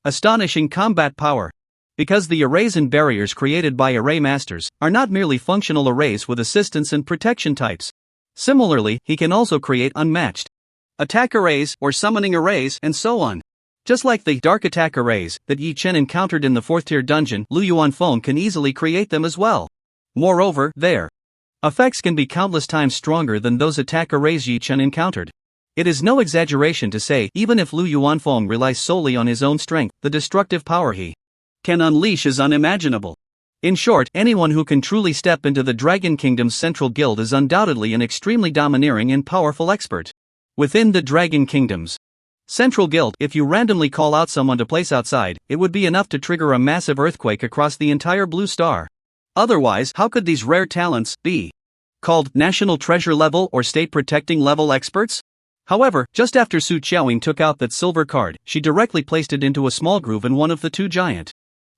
astonishing combat power. Because the arrays and barriers created by array masters are not merely functional arrays with assistance and protection types. Similarly, he can also create unmatched attack arrays or summoning arrays and so on. Just like the dark attack arrays that Yi Chen encountered in the 4th tier dungeon, Lu Yuanfeng can easily create them as well. Moreover, their effects can be countless times stronger than those attack arrays Yi Chen encountered. It is no exaggeration to say even if Lu Yuanfeng relies solely on his own strength, the destructive power he can unleash is unimaginable. In short, anyone who can truly step into the Dragon Kingdom's Central Guild is undoubtedly an extremely domineering and powerful expert. Within the Dragon Kingdom's Central Guild, if you randomly call out someone to place outside, it would be enough to trigger a massive earthquake across the entire Blue Star. Otherwise, how could these rare talents be called national treasure level or state protecting level experts? However, just after Su Qiaoying took out that silver card, she directly placed it into a small groove in one of the two giant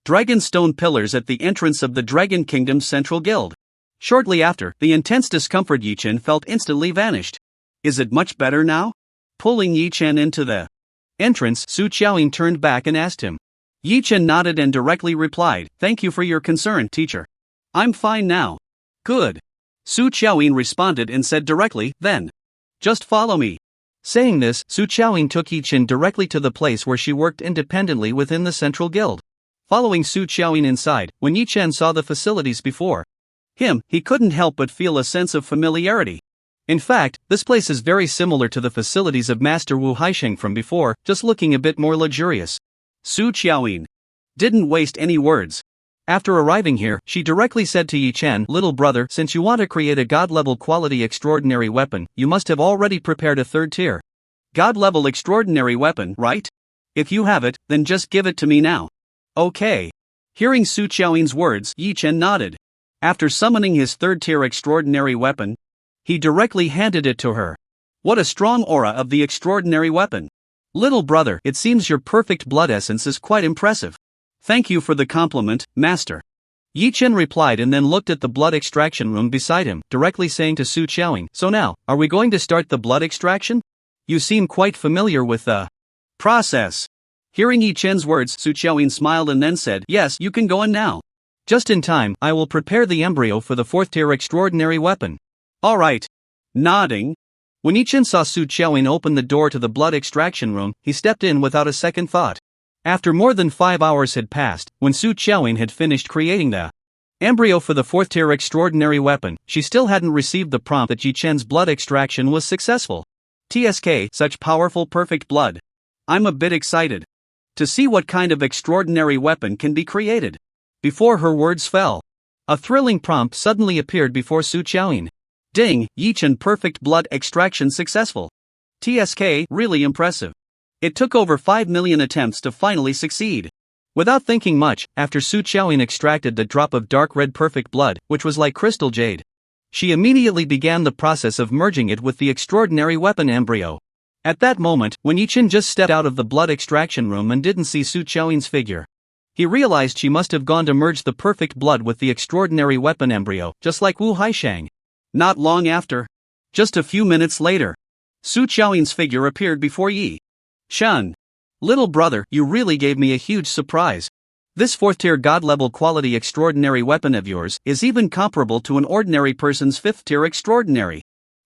dragonstone pillars at the entrance of the Dragon Kingdom's Central Guild. Shortly after, the intense discomfort Yi Chen felt instantly vanished. Is it much better now? Pulling Yi Chen into the entrance, Su Qiaoying turned back and asked him. Yi Chen nodded and directly replied, "Thank you for your concern, teacher. I'm fine now." "Good." Su Qiaoying responded and said directly, "Then just follow me." Saying this, Su Qiaoying took Yi Chen directly to the place where she worked independently within the Central Guild. Following Su Qiaoying inside, when Yi Chen saw the facilities before him, he couldn't help but feel a sense of familiarity. In fact, this place is very similar to the facilities of Master Wu Haisheng from before, just looking a bit more luxurious. Su Qiaoying didn't waste any words. After arriving here, she directly said to Yi Chen, "Little brother, since you want to create a god-level quality extraordinary weapon, you must have already prepared a third-tier god-level extraordinary weapon, right? If you have it, then just give it to me now." "Okay." Hearing Su Qiaoying's words, Yi Chen nodded. After summoning his third-tier extraordinary weapon, he directly handed it to her. What a strong aura of the extraordinary weapon. "Little brother, it seems your perfect blood essence is quite impressive. Thank you for the compliment, master." Yi Chen replied and then looked at the blood extraction room beside him, directly saying to Su Qiaoying, "So now, are we going to start the blood extraction? You seem quite familiar with the process." Hearing Yi Chen's words, Su Qiaoying smiled and then said, "Yes, you can go in now." "Just in time, I will prepare the embryo for the fourth-tier extraordinary weapon." "All right." Nodding. When Yi Chen saw Su Qiaoying open the door to the blood extraction room, he stepped in without a second thought. After more than 5 hours had passed, when Su Qiaoying had finished creating the embryo for the fourth-tier extraordinary weapon, she still hadn't received the prompt that Yi Chen's blood extraction was successful. TSK, such powerful perfect blood. I'm a bit excited to see what kind of extraordinary weapon can be created. Before her words fell, a thrilling prompt suddenly appeared before Su Qiaoying. Ding, Yi Chen perfect blood extraction successful. TSK, really impressive. It took over 5 million attempts to finally succeed. Without thinking much, after Su Qiaoying extracted the drop of dark red perfect blood, which was like crystal jade, she immediately began the process of merging it with the extraordinary weapon embryo. At that moment, when Yi Chen just stepped out of the blood extraction room and didn't see Su Qiaoying's figure, he realized she must have gone to merge the perfect blood with the extraordinary weapon embryo, just like Wu Haisheng. Not long after, just a few minutes later, Su Qiaoying's figure appeared before Yi Chen. "Little brother, you really gave me a huge surprise. This fourth-tier god-level quality extraordinary weapon of yours is even comparable to an ordinary person's fifth-tier extraordinary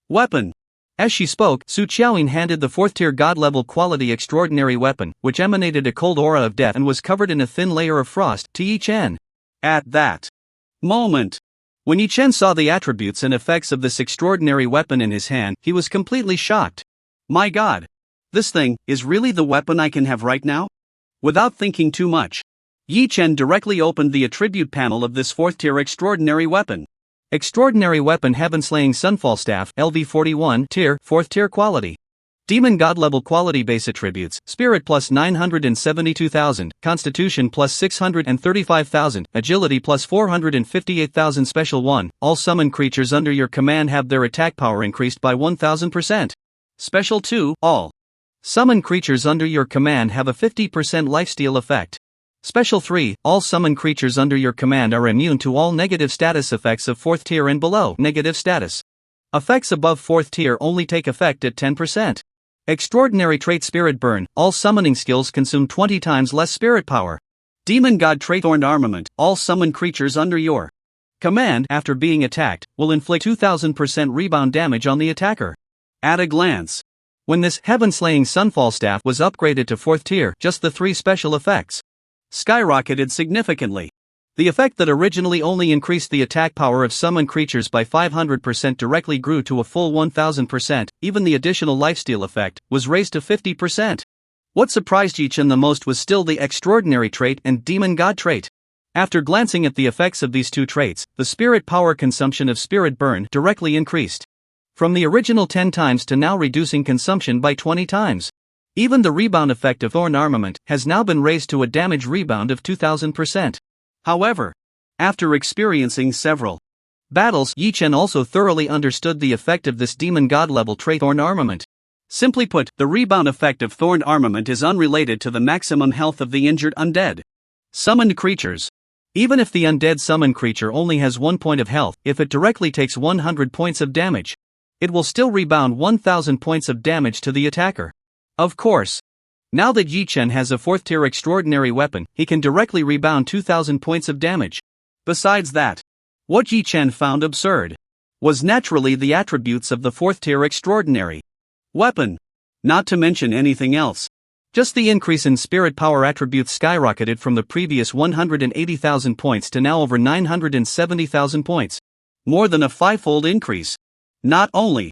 weapon." As she spoke, Su Qiaoying handed the fourth-tier god-level quality extraordinary weapon, which emanated a cold aura of death and was covered in a thin layer of frost, to Yi Chen. At that moment, when Yi Chen saw the attributes and effects of this extraordinary weapon in his hand, he was completely shocked. "My god! This thing is really the weapon I can have right now?" Without thinking too much, Yi Chen directly opened the attribute panel of this fourth-tier extraordinary weapon. Extraordinary Weapon Heaven-Slaying Sunfall Staff, LV41, Tier, 4th Tier Quality. Demon God Level Quality Base Attributes, Spirit plus 972,000, Constitution plus 635,000, Agility plus 458,000. Special 1, all summoned creatures under your command have their attack power increased by 1000%. Special 2, all summoned creatures under your command have a 50% lifesteal effect. Special 3, all summoned creatures under your command are immune to all negative status effects of 4th tier and below negative status. Effects above 4th tier only take effect at 10%. Extraordinary Trait Spirit Burn, all summoning skills consume 20 times less spirit power. Demon God Trait Thorned Armament, all summoned creatures under your command after being attacked will inflict 2000% rebound damage on the attacker. At a glance, when this Heaven-Slaying Sunfall Staff was upgraded to 4th tier, just the 3 special effects skyrocketed significantly. The effect that originally only increased the attack power of summoned creatures by 500% directly grew to a full 1000%, even the additional lifesteal effect was raised to 50%. What surprised Yi-chan the most was still the extraordinary trait and demon god trait. After glancing at the effects of these two traits, the spirit power consumption of Spirit Burn directly increased. From the original 10 times to now reducing consumption by 20 times. Even the rebound effect of Thorn Armament has now been raised to a damage rebound of 2000%. However, after experiencing several battles, Yi-chan also thoroughly understood the effect of this demon god level trait Thorn Armament. Simply put, the rebound effect of Thorn Armament is unrelated to the maximum health of the injured undead summoned creatures. Even if the undead summoned creature only has 1 point of health, if it directly takes 100 points of damage, it will still rebound 1000 points of damage to the attacker. Of course, now that Yi-chan has a 4th tier extraordinary weapon, he can directly rebound 2000 points of damage. Besides that, what Yi-chan found absurd was naturally the attributes of the 4th tier extraordinary weapon. Not to mention anything else. Just the increase in spirit power attributes skyrocketed from the previous 180,000 points to now over 970,000 points. More than a 5-fold increase. Not only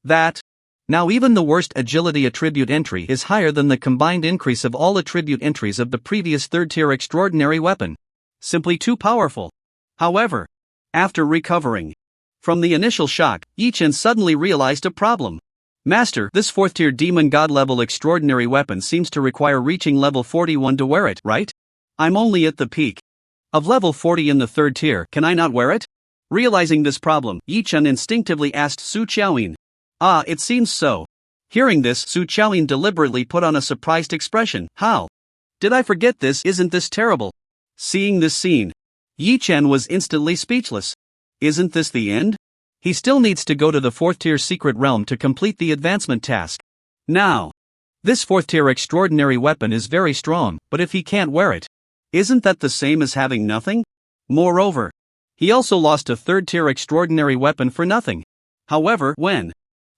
that, now even the worst agility attribute entry is higher than the combined increase of all attribute entries of the previous 3rd tier extraordinary weapon. Simply too powerful. However, after recovering from the initial shock, Yi-chan suddenly realized a problem. Master, this 4th tier demon god level extraordinary weapon seems to require reaching level 41 to wear it, right? I'm only at the peak of level 40 in the 3rd tier, can I not wear it? Realizing this problem, Yi-chan instinctively asked Su Qiaoyin. Ah, it seems so. Hearing this, Su Qiaoyin deliberately put on a surprised expression. How? Did I forget this? Isn't this terrible? Seeing this scene, Yi-chan was instantly speechless. Isn't this the end? He still needs to go to the 4th tier secret realm to complete the advancement task. Now, this 4th tier extraordinary weapon is very strong, but if he can't wear it, isn't that the same as having nothing? Moreover, he also lost a 3rd tier extraordinary weapon for nothing. However, when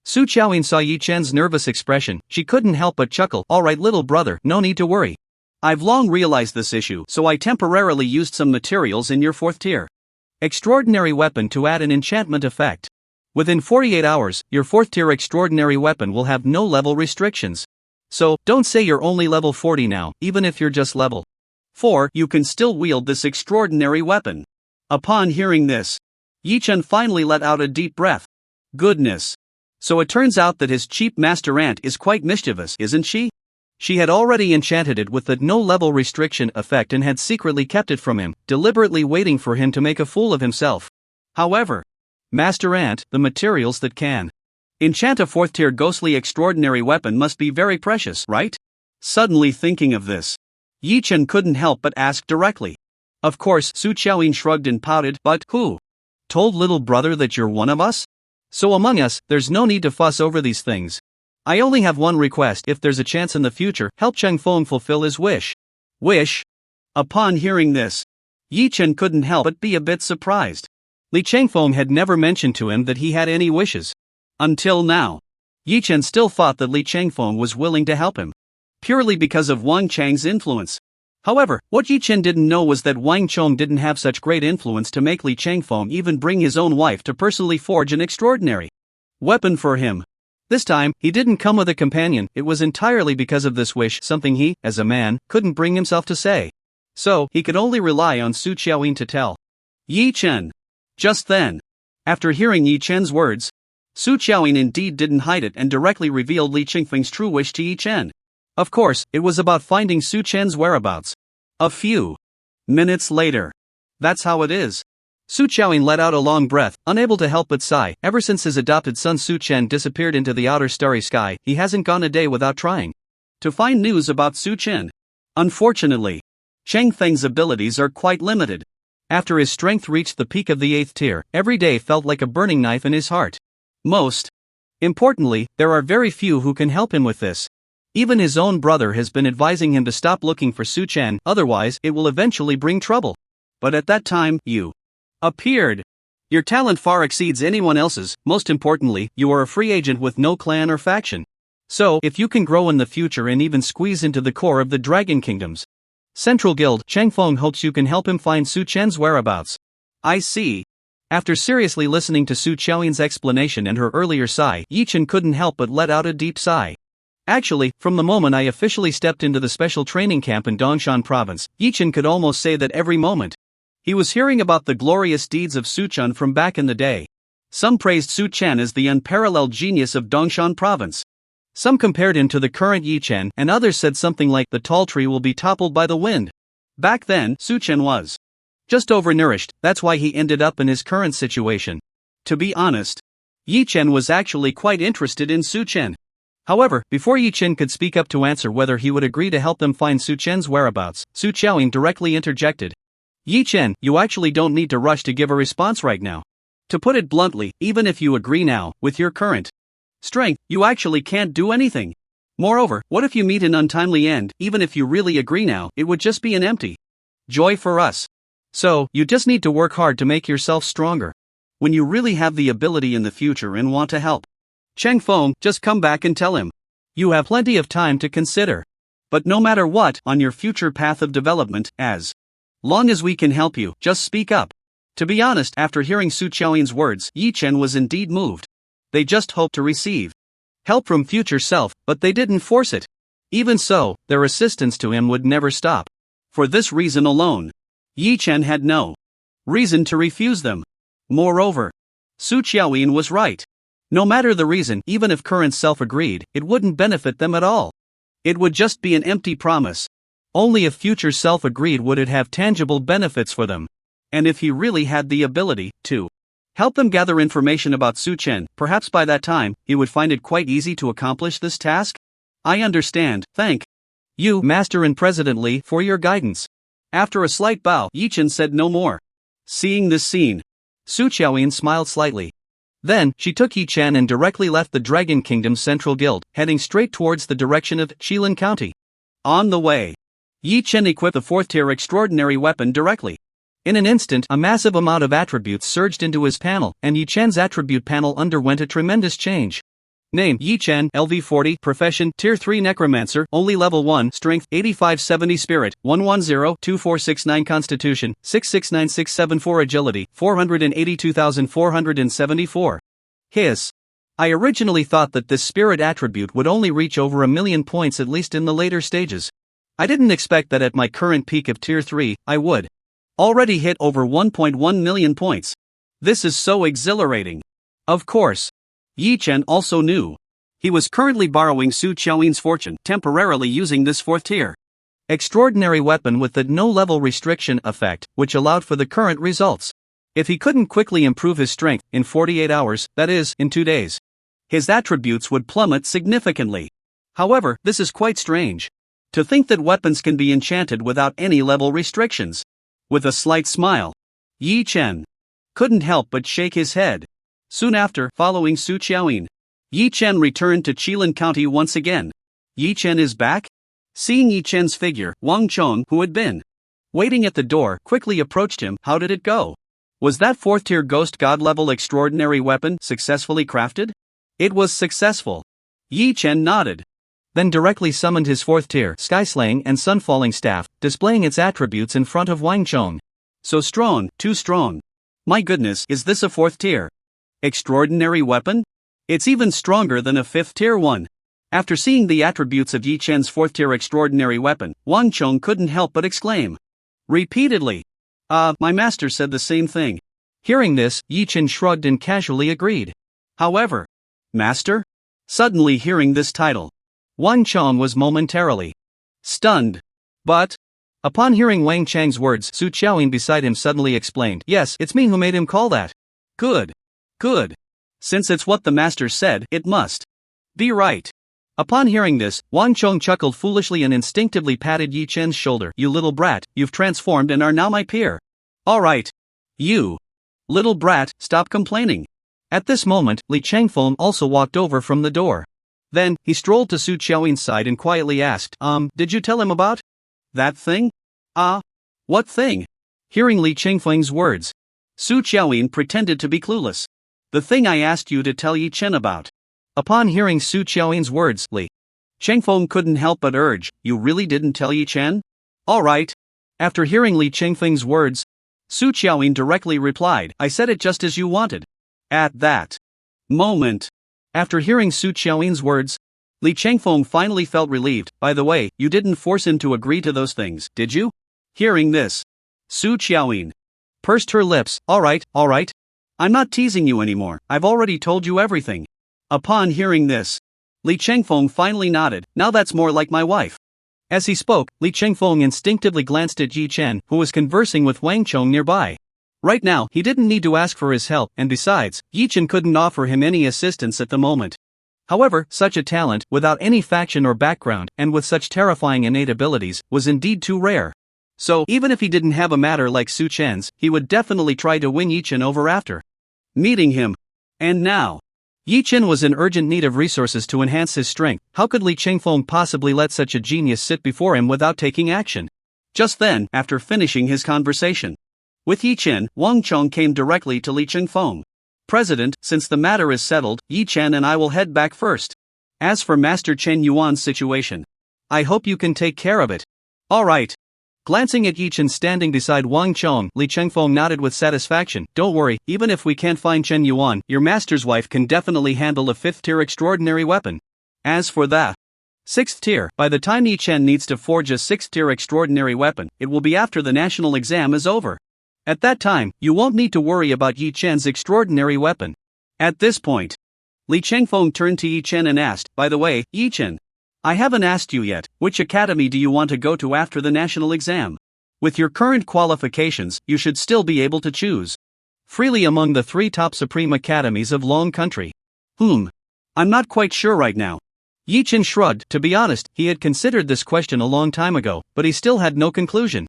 Su Qiaoyin saw Yi-chan's nervous expression, she couldn't help but chuckle. Alright little brother, no need to worry. I've long realized this issue, so I temporarily used some materials in your 4th tier extraordinary weapon to add an enchantment effect. Within 48 hours, your 4th tier extraordinary weapon will have no level restrictions. So, don't say you're only level 40 now, even if you're just level 4, you can still wield this extraordinary weapon. Upon hearing this, Yi-chan finally let out a deep breath. Goodness. So it turns out that his cheap master aunt is quite mischievous, isn't she? She had already enchanted it with the no-level restriction effect and had secretly kept it from him, deliberately waiting for him to make a fool of himself. However, Master Ant, the materials that can enchant a 4th tier ghostly extraordinary weapon must be very precious, right? Suddenly thinking of this, Yi-chan couldn't help but ask directly. Of course, Su Qiaoyin shrugged and pouted, but who told little brother that you're one of us? So among us, there's no need to fuss over these things. I only have one request. If there's a chance in the future, help Cheng Feng fulfill his wish. Wish? Upon hearing this, Yi-chan couldn't help but be a bit surprised. Li Chengfeng had never mentioned to him that he had any wishes. Until now, Yi-chan still thought that Li Chengfeng was willing to help him, purely because of Wang Chang's influence. However, what Yi-chan didn't know was that Wang Chong didn't have such great influence to make Li Chengfeng even bring his own wife to personally forge an extraordinary weapon for him. This time, he didn't come with a companion. It was entirely because of this wish, something he, as a man, couldn't bring himself to say. So, he could only rely on Su Qiaoyin to tell Yi-chan. Just then, after hearing Yi-chan's words, Su Qiaoyin indeed didn't hide it and directly revealed Li Chengfeng's true wish to Yi-chan. Of course, it was about finding Su Chen's whereabouts. A few minutes later. That's how it is. Su Qiaoyin let out a long breath, unable to help but sigh. Ever since his adopted son Su Chen disappeared into the outer starry sky, he hasn't gone a day without trying to find news about Su Chen. Unfortunately, Cheng Feng's abilities are quite limited. After his strength reached the peak of the 8th tier, every day felt like a burning knife in his heart. Most importantly, there are very few who can help him with this. Even his own brother has been advising him to stop looking for Su Chen, otherwise it will eventually bring trouble. But at that time, you appeared. Your talent far exceeds anyone else's. Most importantly, you are a free agent with no clan or faction. So, if you can grow in the future and even squeeze into the core of the Dragon Kingdoms, Central Guild, Chang Feng hopes you can help him find Su Chen's whereabouts. I see. After seriously listening to Su Qiaoyin's explanation and her earlier sigh, Yi Chen couldn't help but let out a deep sigh. Actually, from the moment I officially stepped into the special training camp in Dongshan province, Yi Chen could almost say that every moment he was hearing about the glorious deeds of Su Chen from back in the day. Some praised Su Chen as the unparalleled genius of Dongshan province. Some compared him to the current Yi Chen, and others said something like, the tall tree will be toppled by the wind. Back then, Su Chen was just overnourished, that's why he ended up in his current situation. To be honest, Yi Chen was actually quite interested in Su Chen. However, before Yi Chen could speak up to answer whether he would agree to help them find Su Chen's whereabouts, Su Qiaoyin directly interjected. Yi Chen, you actually don't need to rush to give a response right now. To put it bluntly, even if you agree now, with your current strength, you actually can't do anything. Moreover, what if you meet an untimely end? Even if you really agree now, it would just be an empty joy for us. So, you just need to work hard to make yourself stronger. When you really have the ability in the future and want to help Chang Feng, just come back and tell him. You have plenty of time to consider. But no matter what, on your future path of development, as long as we can help you, just speak up. To be honest, after hearing Su Qiaoyin's words, Yi Chen was indeed moved. They just hoped to receive help from future self, but they didn't force it. Even so, their assistance to him would never stop. For this reason alone, Yi Chen had no reason to refuse them. Moreover, Su Qiaoyin was right. No matter the reason, even if current self agreed, it wouldn't benefit them at all. It would just be an empty promise. Only if future self agreed would it have tangible benefits for them. And if he really had the ability to help them gather information about Su Chen, perhaps by that time, he would find it quite easy to accomplish this task? I understand, thank you, Master and President Li, for your guidance. After a slight bow, Yi Chen said no more. Seeing this scene, Su Qiaoyin smiled slightly. Then, she took Yi Chen and directly left the Dragon Kingdom's Central Guild, heading straight towards the direction of Shilin County. On the way, Yi Chen equipped the 4th-tier extraordinary weapon directly. In an instant, a massive amount of attributes surged into his panel, and Yi Chen's attribute panel underwent a tremendous change. Name: Yi Chen, LV40, Profession, Tier 3 Necromancer, only Level 1, Strength, 8570 Spirit, 110-2469 Constitution, 669674 Agility, 482,474. Hiss. I originally thought that this spirit attribute would only reach over 1,000,000 points at least in the later stages. I didn't expect that at my current peak of Tier 3, I would already hit over 1.1 million points. This is so exhilarating. Of course, Yi Chen also knew he was currently borrowing Su Qiaoyin's fortune, temporarily using this 4th-tier extraordinary weapon with the no-level restriction effect, which allowed for the current results. If he couldn't quickly improve his strength in 48 hours, that is, in 2 days, his attributes would plummet significantly. However, this is quite strange. To think that weapons can be enchanted without any level restrictions. With a slight smile, Yi Chen couldn't help but shake his head. Soon after, following Su Qiaoyin, Yi Chen returned to Qilin County once again. Yi Chen is back? Seeing Yi Chen's figure, Wang Chong, who had been waiting at the door, quickly approached him. How did it go? Was that 4th-tier ghost god-level extraordinary weapon successfully crafted? It was successful. Yi Chen nodded. Then directly summoned his 4th-tier Skyslaying and Sunfalling staff, displaying its attributes in front of Wang Chong. So strong, too strong. My goodness, is this a 4th-tier extraordinary weapon? It's even stronger than a 5th-tier one. After seeing the attributes of Yi Chen's 4th-tier extraordinary weapon, Wang Chong couldn't help but exclaim repeatedly. My master said the same thing. Hearing this, Yi Chen shrugged and casually agreed. However, master? Suddenly hearing this title, Wang Chong was momentarily stunned. But, upon hearing Wang Chang's words, Su Qiaoyin beside him suddenly explained, yes, it's me who made him call that. Good. Good. Since it's what the master said, it must be right. Upon hearing this, Wang Chong chuckled foolishly and instinctively patted Yi Chen's shoulder. You little brat, you've transformed and are now my peer. Alright. You little brat, stop complaining. At this moment, Li Changfeng also walked over from the door. Then, he strolled to Su Qiaoyin's side and quietly asked, did you tell him about that thing? What thing? Hearing Li Changfeng's words, Su Qiaoyin pretended to be clueless. The thing I asked you to tell Yi Chen about. Upon hearing Su Qiaoyin's words, Li Changfeng couldn't help but urge, you really didn't tell Yi Chen? Alright. After hearing Li Chengfeng's words, Su Qiaoyin directly replied, I said it just as you wanted. At that moment, after hearing Su Qiaoyin's words, Li Chengfeng finally felt relieved. By the way, you didn't force him to agree to those things, did you? Hearing this, Su Qiaoyin pursed her lips. Alright. I'm not teasing you anymore, I've already told you everything. Upon hearing this, Li Chengfeng finally nodded. Now that's more like my wife. As he spoke, Li Chengfeng instinctively glanced at Yi Chen, who was conversing with Wang Chong nearby. Right now, he didn't need to ask for his help, and besides, Yi Chen couldn't offer him any assistance at the moment. However, such a talent, without any faction or background, and with such terrifying innate abilities, was indeed too rare. So, even if he didn't have a matter like Su Chen's, he would definitely try to win Yi Chen over after meeting him. And now, Yi Chen was in urgent need of resources to enhance his strength. How could Li Chengfeng possibly let such a genius sit before him without taking action? Just then, after finishing his conversation with Yi Chen, Wang Chong came directly to Li Chengfeng. President, since the matter is settled, Yi Chen and I will head back first. As for Master Chen Yuan's situation, I hope you can take care of it. Alright. Glancing at Yi Chen standing beside Wang Chong, Li Chengfeng nodded with satisfaction. Don't worry, even if we can't find Chen Yuan, your master's wife can definitely handle a 5th tier extraordinary weapon. As for that 6th tier, by the time Yi Chen needs to forge a 6th tier extraordinary weapon, it will be after the national exam is over. At that time, you won't need to worry about Yi Chen's extraordinary weapon. At this point, Li Chengfeng turned to Yi Chen and asked, by the way, Yi Chen, I haven't asked you yet, which academy do you want to go to after the national exam? With your current qualifications, you should still be able to choose freely among the 3 top supreme academies of Long Country. I'm not quite sure right now. Yi Chen shrugged. To be honest, he had considered this question a long time ago, but he still had no conclusion.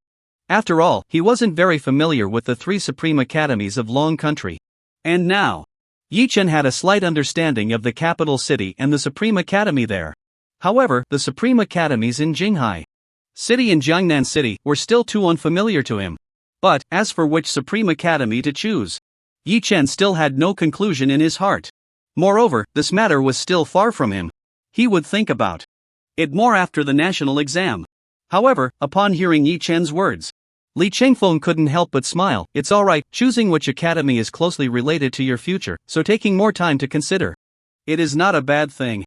After all, he wasn't very familiar with the 3 supreme academies of Long Country. And now, Yi Chen had a slight understanding of the capital city and the supreme academy there. However, the supreme academies in Jinghai City and Jiangnan City were still too unfamiliar to him. But, as for which supreme academy to choose, Yi Chen still had no conclusion in his heart. Moreover, this matter was still far from him. He would think about it more after the national exam. However, upon hearing Yi Chen's words, Li Chengfeng couldn't help but smile. It's alright, choosing which academy is closely related to your future, so taking more time to consider it is not a bad thing.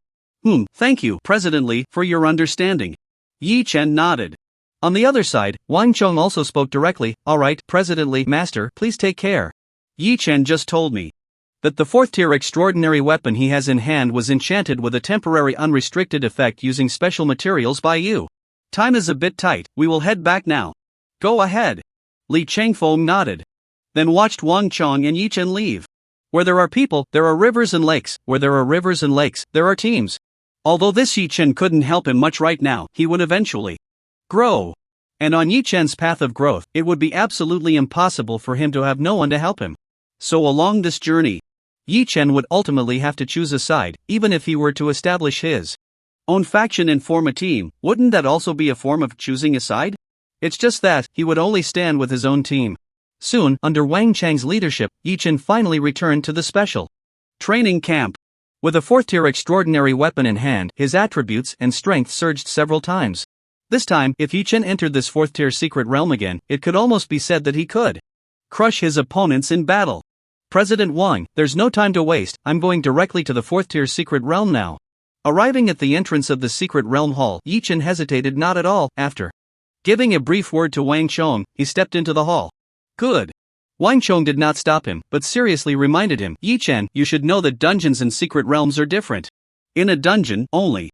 Thank you, President Li, for your understanding. Yi Chen nodded. On the other side, Wang Chong also spoke directly. Alright, President Li, Master, please take care. Yi Chen just told me that the 4th tier extraordinary weapon he has in hand was enchanted with a temporary unrestricted effect using special materials by you. Time is a bit tight, we will head back now. Go ahead. Li Chengfeng nodded. Then watched Wang Chong and Yi Chen leave. Where there are people, there are rivers and lakes. Where there are rivers and lakes, there are teams. Although this Yi Chen couldn't help him much right now, he would eventually grow. And on Yi Chen's path of growth, it would be absolutely impossible for him to have no one to help him. So along this journey, Yi Chen would ultimately have to choose a side, even if he were to establish his own faction and form a team. Wouldn't that also be a form of choosing a side? It's just that, he would only stand with his own team. Soon, under Wang Chang's leadership, Yi Chen finally returned to the special training camp. With a 4th tier extraordinary weapon in hand, his attributes and strength surged several times. This time, if Yi Chen entered this 4th tier secret realm again, it could almost be said that he could crush his opponents in battle. President Wang, there's no time to waste, I'm going directly to the 4th tier secret realm now. Arriving at the entrance of the secret realm hall, Yi Chen hesitated not at all. After giving a brief word to Wang Chong, he stepped into the hall. Good. Wang Chong did not stop him, but seriously reminded him, Yi Chen, you should know that dungeons and secret realms are different. In a dungeon, only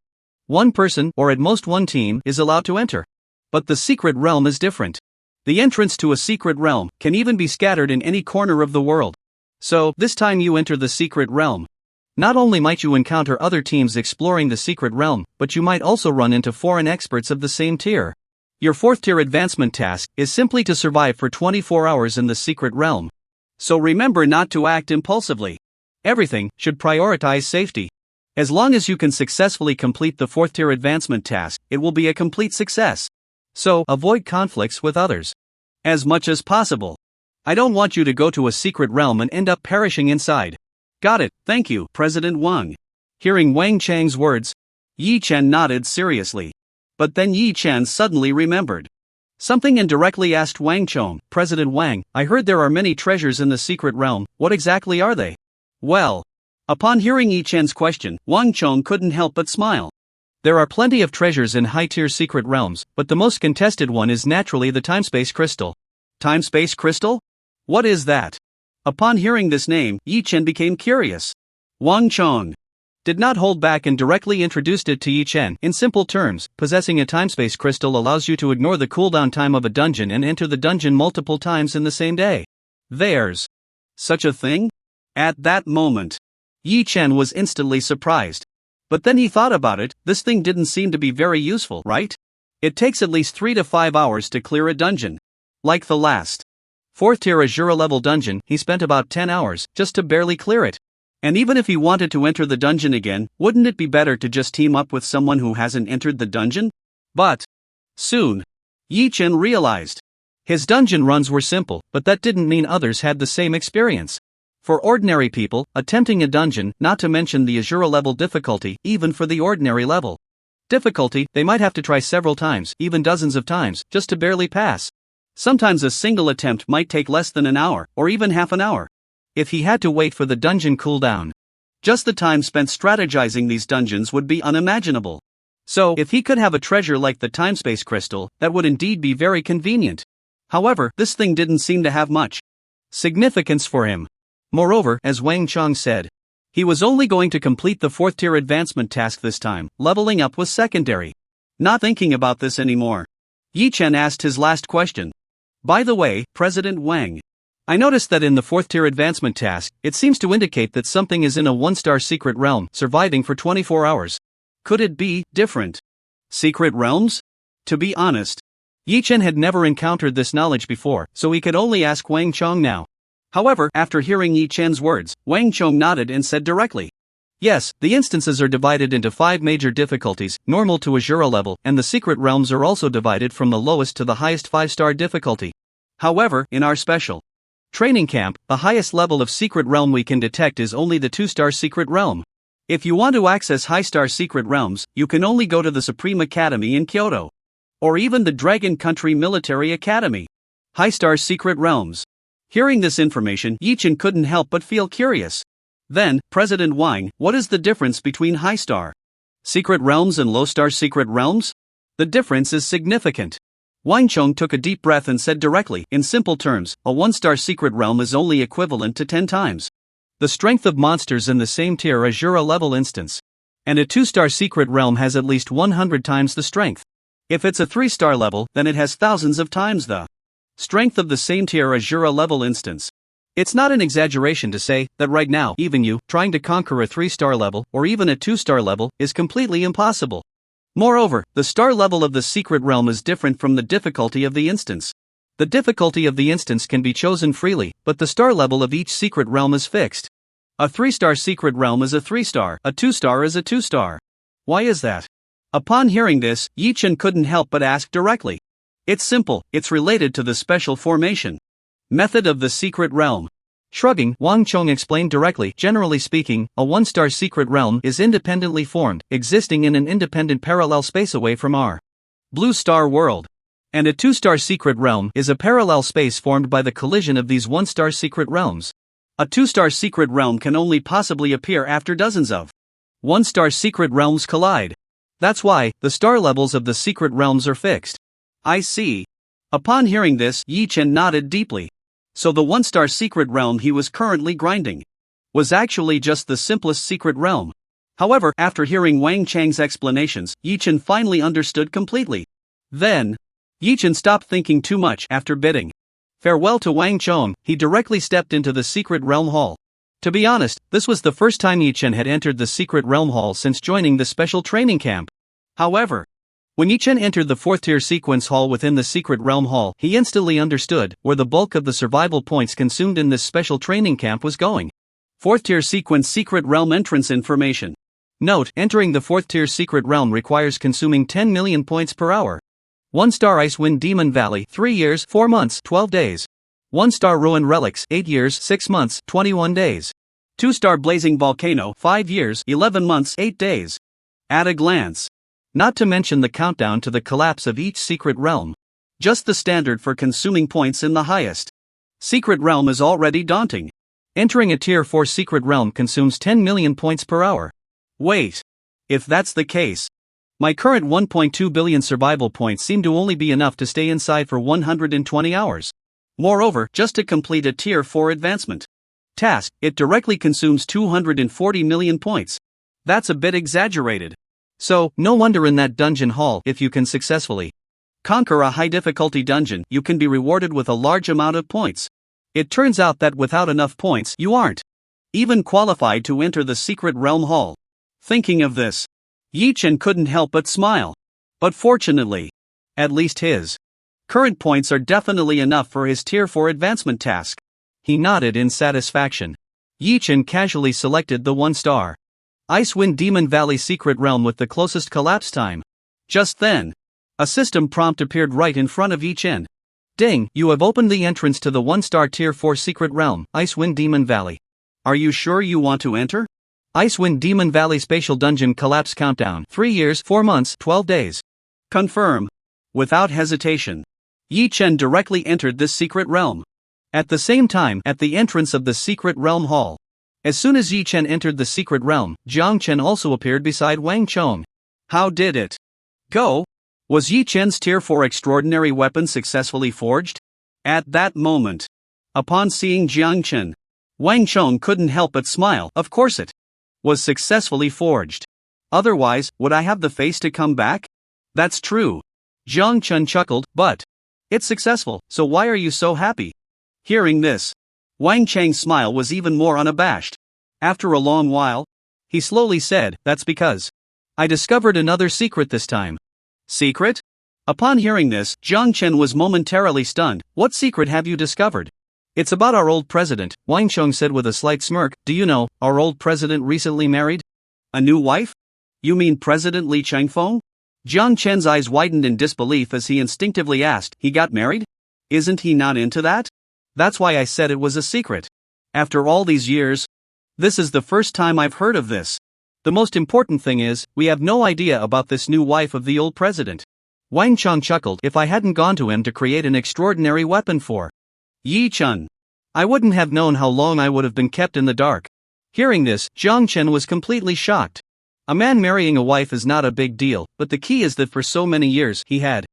one person, or at most one team, is allowed to enter. But the secret realm is different. The entrance to a secret realm can even be scattered in any corner of the world. So, this time you enter the secret realm, not only might you encounter other teams exploring the secret realm, but you might also run into foreign experts of the same tier. Your 4th tier advancement task is simply to survive for 24 hours in the secret realm. So remember not to act impulsively. Everything should prioritize safety. As long as you can successfully complete the 4th tier advancement task, it will be a complete success. So, avoid conflicts with others as much as possible. I don't want you to go to a secret realm and end up perishing inside. Got it, thank you, President Wang. Hearing Wang Chang's words, Yi Chen nodded seriously. But then Yi Chen suddenly remembered Something indirectly asked Wang Chong, President Wang, I heard there are many treasures in the secret realm, what exactly are they? Well. Upon hearing Yi Chen's question, Wang Chong couldn't help but smile. There are plenty of treasures in high-tier secret realms, but the most contested one is naturally the time-space crystal. Time-space crystal? What is that? Upon hearing this name, Yi Chen became curious. Wang Chong did not hold back and directly introduced it to Yi Chen. In simple terms, possessing a time-space crystal allows you to ignore the cooldown time of a dungeon and enter the dungeon multiple times in the same day. There's such a thing? At that moment, Yi Chen was instantly surprised. But then he thought about it, this thing didn't seem to be very useful, right? It takes at least 3 to 5 hours to clear a dungeon. Like the last 4th tier Azura level dungeon, he spent about 10 hours just to barely clear it. And even if he wanted to enter the dungeon again, wouldn't it be better to just team up with someone who hasn't entered the dungeon? But soon, Yi Chen realized his dungeon runs were simple, but that didn't mean others had the same experience. For ordinary people, attempting a dungeon, not to mention the Azura level difficulty, even for the ordinary level difficulty, they might have to try several times, even dozens of times, just to barely pass. Sometimes a single attempt might take less than an hour, or even half an hour. If he had to wait for the dungeon cooldown, just the time spent strategizing these dungeons would be unimaginable. So, if he could have a treasure like the time-space crystal, that would indeed be very convenient. However, this thing didn't seem to have much significance for him. Moreover, as Wang Chong said, he was only going to complete the 4th tier advancement task this time, leveling up was secondary. Not thinking about this anymore, Yi Chen asked his last question. By the way, President Wang, I noticed that in the 4th tier advancement task, it seems to indicate that something is in a 1-star secret realm, surviving for 24 hours. Could it be different secret realms? To be honest, Yi Chen had never encountered this knowledge before, so he could only ask Wang Chong now. However, after hearing Yi Chen's words, Wang Chong nodded and said directly, yes, the instances are divided into 5 major difficulties, normal to Azura level, and the secret realms are also divided from the lowest to the highest 5-star difficulty. However, in our special training camp, the highest level of secret realm we can detect is only the 2-star secret realm. If you want to access high-star secret realms, you can only go to the Supreme Academy in Kyoto. Or even the Dragon Country Military Academy. High-star secret realms. Hearing this information, Yi Chen couldn't help but feel curious. Then, President Wang, what is the difference between high-star secret realms and low-star secret realms? The difference is significant. Wang Chong took a deep breath and said directly, in simple terms, a 1-star secret realm is only equivalent to 10 times the strength of monsters in the same tier Azura level instance. And a 2-star secret realm has at least 100 times the strength. If it's a 3-star level, then it has thousands of times the strength of the same tier Azura level instance. It's not an exaggeration to say that right now, even you, trying to conquer a 3-star level, or even a 2-star level, is completely impossible. Moreover, the star level of the secret realm is different from the difficulty of the instance. The difficulty of the instance can be chosen freely, but the star level of each secret realm is fixed. A 3-star secret realm is a 3-star, a 2-star is a 2-star. Why is that? Upon hearing this, Yi Chen couldn't help but ask directly. It's simple, it's related to the special formation method of the secret realm. Shrugging, Wang Chong explained directly, generally speaking, a 1-star secret realm is independently formed, existing in an independent parallel space away from our blue star world. And a 2-star secret realm is a parallel space formed by the collision of these 1-star secret realms. A 2-star secret realm can only possibly appear after dozens of 1-star secret realms collide. That's why, the star levels of the secret realms are fixed. I see. Upon hearing this, Yi Chen nodded deeply. So the 1-star secret realm he was currently grinding was actually just the simplest secret realm. However, after hearing Wang Chang's explanations, Yi Chen finally understood completely. Then, Yi Chen stopped thinking too much. After bidding farewell to Wang Chong, he directly stepped into the secret realm hall. To be honest, this was the first time Yi Chen had entered the secret realm hall since joining the special training camp. However, when Yi Chen entered the 4th tier sequence hall within the secret realm hall, he instantly understood where the bulk of the survival points consumed in this special training camp was going. 4th tier sequence secret realm entrance information. Note, entering the 4th tier secret realm requires consuming 10 million points per hour. 1-star Icewind Demon Valley, 3 years, 4 months, 12 days. 1-star Ruin Relics, 8 years, 6 months, 21 days. 2-star Blazing Volcano, 5 years, 11 months, 8 days. At a glance. Not to mention the countdown to the collapse of each secret realm. Just the standard for consuming points in the highest secret realm is already daunting. Entering a tier 4 secret realm consumes 10 million points per hour. Wait. If that's the case, my current 1.2 billion survival points seem to only be enough to stay inside for 120 hours. Moreover, just to complete a tier 4 advancement task, it directly consumes 240 million points. That's a bit exaggerated. So, no wonder in that dungeon hall, if you can successfully conquer a high difficulty dungeon, you can be rewarded with a large amount of points. It turns out that without enough points, you aren't even qualified to enter the secret realm hall. Thinking of this, Yi Chen couldn't help but smile. But fortunately, at least his current points are definitely enough for his tier 4 advancement task. He nodded in satisfaction. Yi Chen casually selected the 1-star Icewind Demon Valley secret realm with the closest collapse time. Just then, a system prompt appeared right in front of Yi Chen. Ding, you have opened the entrance to the 1-star tier 4 secret realm, Icewind Demon Valley. Are you sure you want to enter? Icewind Demon Valley Spatial Dungeon Collapse Countdown 3 years, 4 months, 12 days. Confirm. Without hesitation, Yi Chen directly entered this secret realm. At the same time, at the entrance of the secret realm hall, as soon as Yi Chen entered the secret realm, Jiang Chen also appeared beside Wang Chong. How did it go? Was Yi Chen's tier 4 extraordinary weapon successfully forged? At that moment, upon seeing Jiang Chen, Wang Chong couldn't help but smile. Of course it was successfully forged. Otherwise, would I have the face to come back? That's true. Jiang Chen chuckled, but it's successful, so why are you so happy? Hearing this, Wang Chang's smile was even more unabashed. After a long while, he slowly said, that's because I discovered another secret this time. Secret? Upon hearing this, Jiang Chen was momentarily stunned. What secret have you discovered? It's about our old president, Wang Chong said with a slight smirk. Do you know, our old president recently married a new wife? You mean President Li Changfeng? Jiang Chen's eyes widened in disbelief as he instinctively asked, he got married? Isn't he not into that? That's why I said it was a secret. After all these years, this is the first time I've heard of this. The most important thing is, we have no idea about this new wife of the old president. Wang Chong chuckled. If I hadn't gone to him to create an extraordinary weapon for Yi Chen, I wouldn't have known how long I would have been kept in the dark. Hearing this, Jiang Chen was completely shocked. A man marrying a wife is not a big deal, but the key is that for so many years he had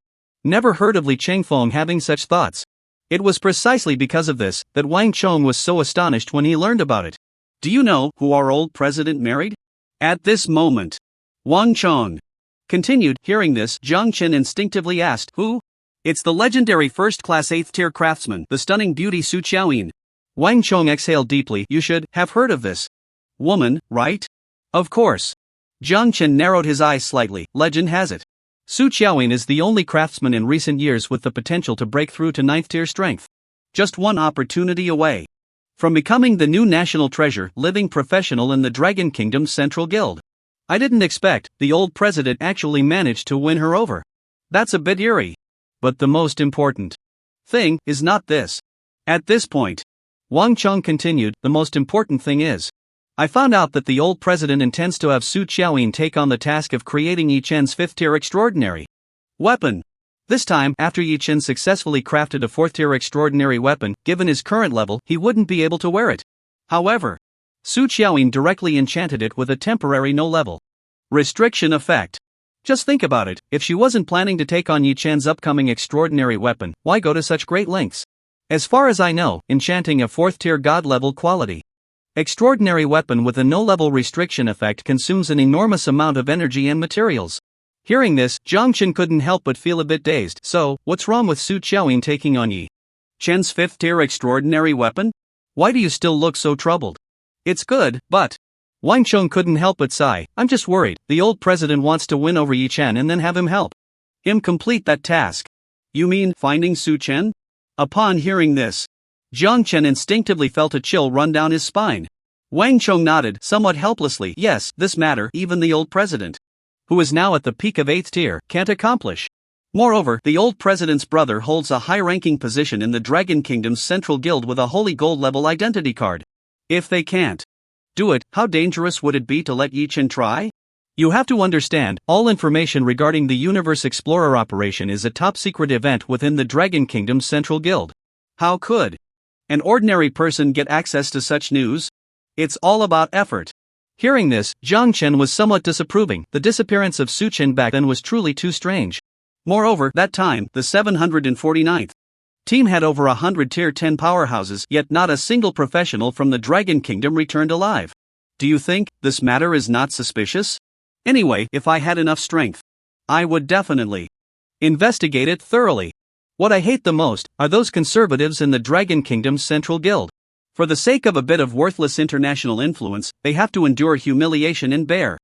never heard of Li Changfeng having such thoughts. It was precisely because of this that Wang Chong was so astonished when he learned about it. Do you know who our old president married? At this moment, Wang Chong continued. Hearing this, Jiang Chen instinctively asked, who? It's the legendary first-class 8th-tier craftsman, the stunning beauty Su Qiaoyin. Wang Chong exhaled deeply. You should have heard of this woman, right? Of course. Jiang Chen narrowed his eyes slightly. Legend has it, Su Qiaoyin is the only craftsman in recent years with the potential to break through to 9th-tier strength. Just one opportunity away from becoming the new national treasure, living professional in the Dragon Kingdom's Central Guild. I didn't expect the old president actually managed to win her over. That's a bit eerie. But the most important thing is not this. At this point, Wang Chong continued, the most important thing is, I found out that the old president intends to have Su Qiaoyin take on the task of creating Yi Chen's 5th-tier extraordinary weapon. This time, after Yi Chen successfully crafted a 4th-tier extraordinary weapon, given his current level, he wouldn't be able to wear it. However, Su Qiaoyin directly enchanted it with a temporary no-level restriction effect. Just think about it, if she wasn't planning to take on Yi Chen's upcoming extraordinary weapon, why go to such great lengths? As far as I know, enchanting a 4th-tier god-level quality extraordinary weapon with a no-level restriction effect consumes an enormous amount of energy and materials. Hearing this, Jiang Chen couldn't help but feel a bit dazed. So, what's wrong with Su Qiaoyin taking on Yi Chen's 5th-tier extraordinary weapon? Why do you still look so troubled? It's good, but Wang Chong couldn't help but sigh. I'm just worried. The old president wants to win over Yi Chen and then have him help him complete that task. You mean finding Su Chen? Upon hearing this, Jiang Chen instinctively felt a chill run down his spine. Wang Chong nodded, somewhat helplessly. Yes, this matter, even the old president, who is now at the peak of 8th tier, can't accomplish. Moreover, the old president's brother holds a high-ranking position in the Dragon Kingdom's Central Guild with a holy gold-level identity card. If they can't do it, how dangerous would it be to let Yi Chen try? You have to understand, all information regarding the Universe Explorer operation is a top-secret event within the Dragon Kingdom's Central Guild. How could an ordinary person get access to such news? It's all about effort. Hearing this, Jiang Chen was somewhat disapproving. The disappearance of Su Chen back then was truly too strange. Moreover, that time, the 749th team had over 100 Tier 10 powerhouses, yet not a single professional from the Dragon Kingdom returned alive. Do you think this matter is not suspicious? Anyway, if I had enough strength, I would definitely investigate it thoroughly. What I hate the most are those conservatives in the Dragon Kingdom's Central Guild. For the sake of a bit of worthless international influence, they have to endure humiliation and bear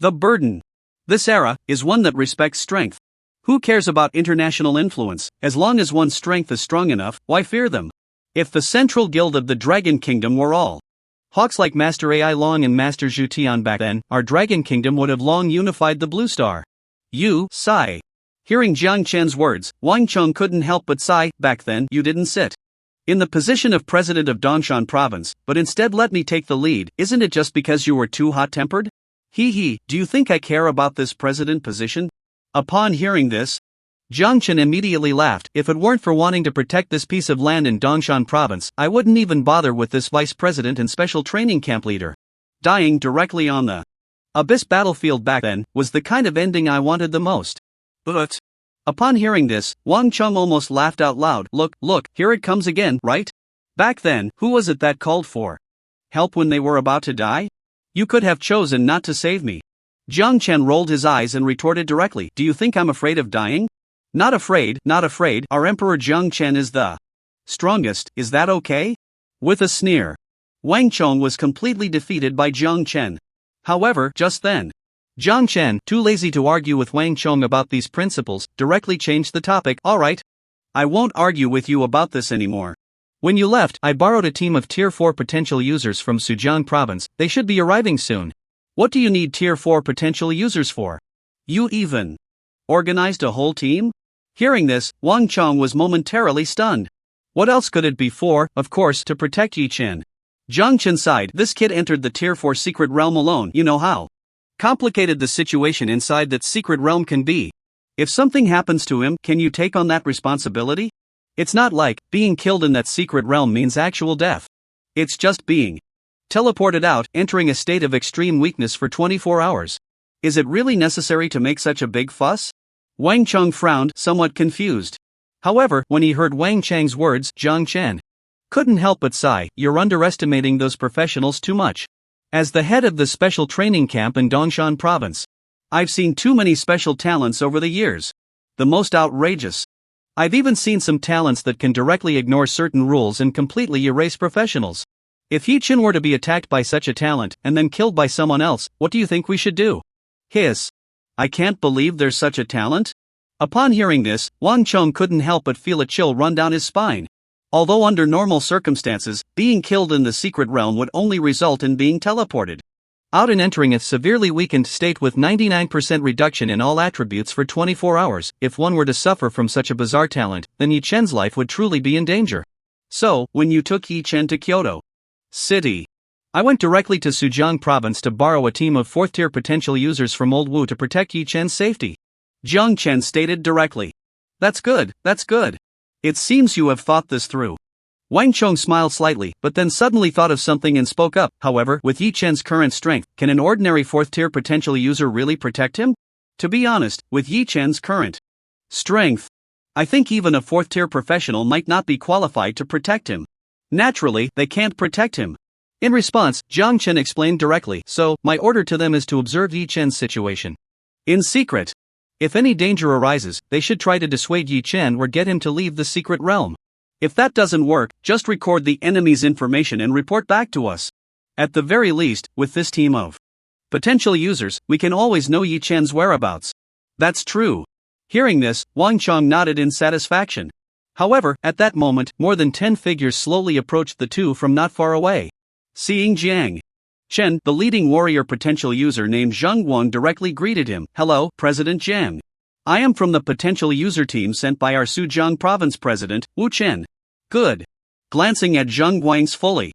the burden. This era is one that respects strength. Who cares about international influence? As long as one's strength is strong enough, why fear them? If the Central Guild of the Dragon Kingdom were all hawks like Master Ai Long and Master Zhu Tian back then, our Dragon Kingdom would have long unified the Blue Star. You, sigh. Hearing Jiang Chen's words, Wang Cheng couldn't help but sigh. Back then, you didn't sit in the position of president of Dongshan province, but instead let me take the lead. Isn't it just because you were too hot-tempered? Hee, do you think I care about this president position? Upon hearing this, Jiang Chen immediately laughed. If it weren't for wanting to protect this piece of land in Dongshan province, I wouldn't even bother with this vice president and special training camp leader. Dying directly on the Abyss battlefield back then was the kind of ending I wanted the most. But upon hearing this, Wang Cheng almost laughed out loud. Look, here it comes again, right? Back then, who was it that called for help when they were about to die? You could have chosen not to save me. Jiang Chen rolled his eyes and retorted directly. Do you think I'm afraid of dying? Not afraid. Our Emperor Jiang Chen is the strongest, is that okay? With a sneer, Wang Cheng was completely defeated by Jiang Chen. However, just then, Jiang Chen, too lazy to argue with Wang Cheng about these principles, directly changed the topic. Alright. I won't argue with you about this anymore. When you left, I borrowed a team of Tier 4 potential users from Sujiang province. They should be arriving soon. What do you need Tier 4 potential users for? You even organized a whole team? Hearing this, Wang Cheng was momentarily stunned. What else could it be for? Of course, to protect Yi Chen. Jiang Chen sighed. This kid entered the Tier 4 secret realm alone. You know how complicated the situation inside that secret realm can be. If something happens to him, can you take on that responsibility? It's not like being killed in that secret realm means actual death. It's just being teleported out, entering a state of extreme weakness for 24 hours. Is it really necessary to make such a big fuss? Wang Cheng frowned, somewhat confused. However, when he heard Wang Cheng's words, Jiang Chen couldn't help but sigh. You're underestimating those professionals too much. As the head of the special training camp in Dongshan province, I've seen too many special talents over the years. The most outrageous. I've even seen some talents that can directly ignore certain rules and completely erase professionals. If Yi Chen were to be attacked by such a talent and then killed by someone else, what do you think we should do? Hiss. I can't believe there's such a talent. Upon hearing this, Wang Cheng couldn't help but feel a chill run down his spine. Although under normal circumstances, being killed in the secret realm would only result in being teleported out and entering a severely weakened state with 99% reduction in all attributes for 24 hours. If one were to suffer from such a bizarre talent, then Yi Chen's life would truly be in danger. So, when you took Yi Chen to Kyoto City, I went directly to Sujiang province to borrow a team of 4th-tier potential users from Old Wu to protect Yi Chen's safety. Jiang Chen stated directly. That's good. It seems you have thought this through. Wang Cheng smiled slightly, but then suddenly thought of something and spoke up. However, with Yi Chen's current strength, can an ordinary 4th-tier potential user really protect him? To be honest, with Yi Chen's current strength, I think even a 4th-tier professional might not be qualified to protect him. Naturally, they can't protect him. In response, Jiang Chen explained directly. So, my order to them is to observe Yi Chen's situation in secret. If any danger arises, they should try to dissuade Yi Chen or get him to leave the secret realm. If that doesn't work, just record the enemy's information and report back to us. At the very least, with this team of potential users, we can always know Yi Chen's whereabouts. That's true. Hearing this, Wang Cheng nodded in satisfaction. However, at that moment, more than 10 figures slowly approached the two from not far away. Seeing Jiang Chen, the leading warrior potential user named Zheng Guang directly greeted him. Hello, President Jiang. I am from the potential user team sent by our Sujiang province president, Wu Chen. Good. Glancing at Zheng Guang's fully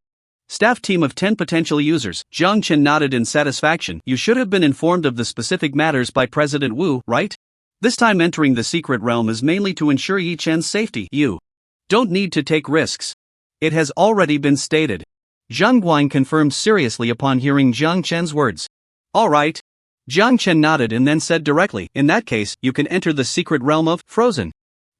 Staff team of 10 potential users. Jiang Chen nodded in satisfaction. You should have been informed of the specific matters by President Wu, right? This time entering the secret realm is mainly to ensure Yi Chen's safety. You don't need to take risks. It has already been stated. Zhang Guang confirmed seriously upon hearing Jiang Chen's words. All right. Jiang Chen nodded and then said directly, in that case, you can enter the secret realm of Frozen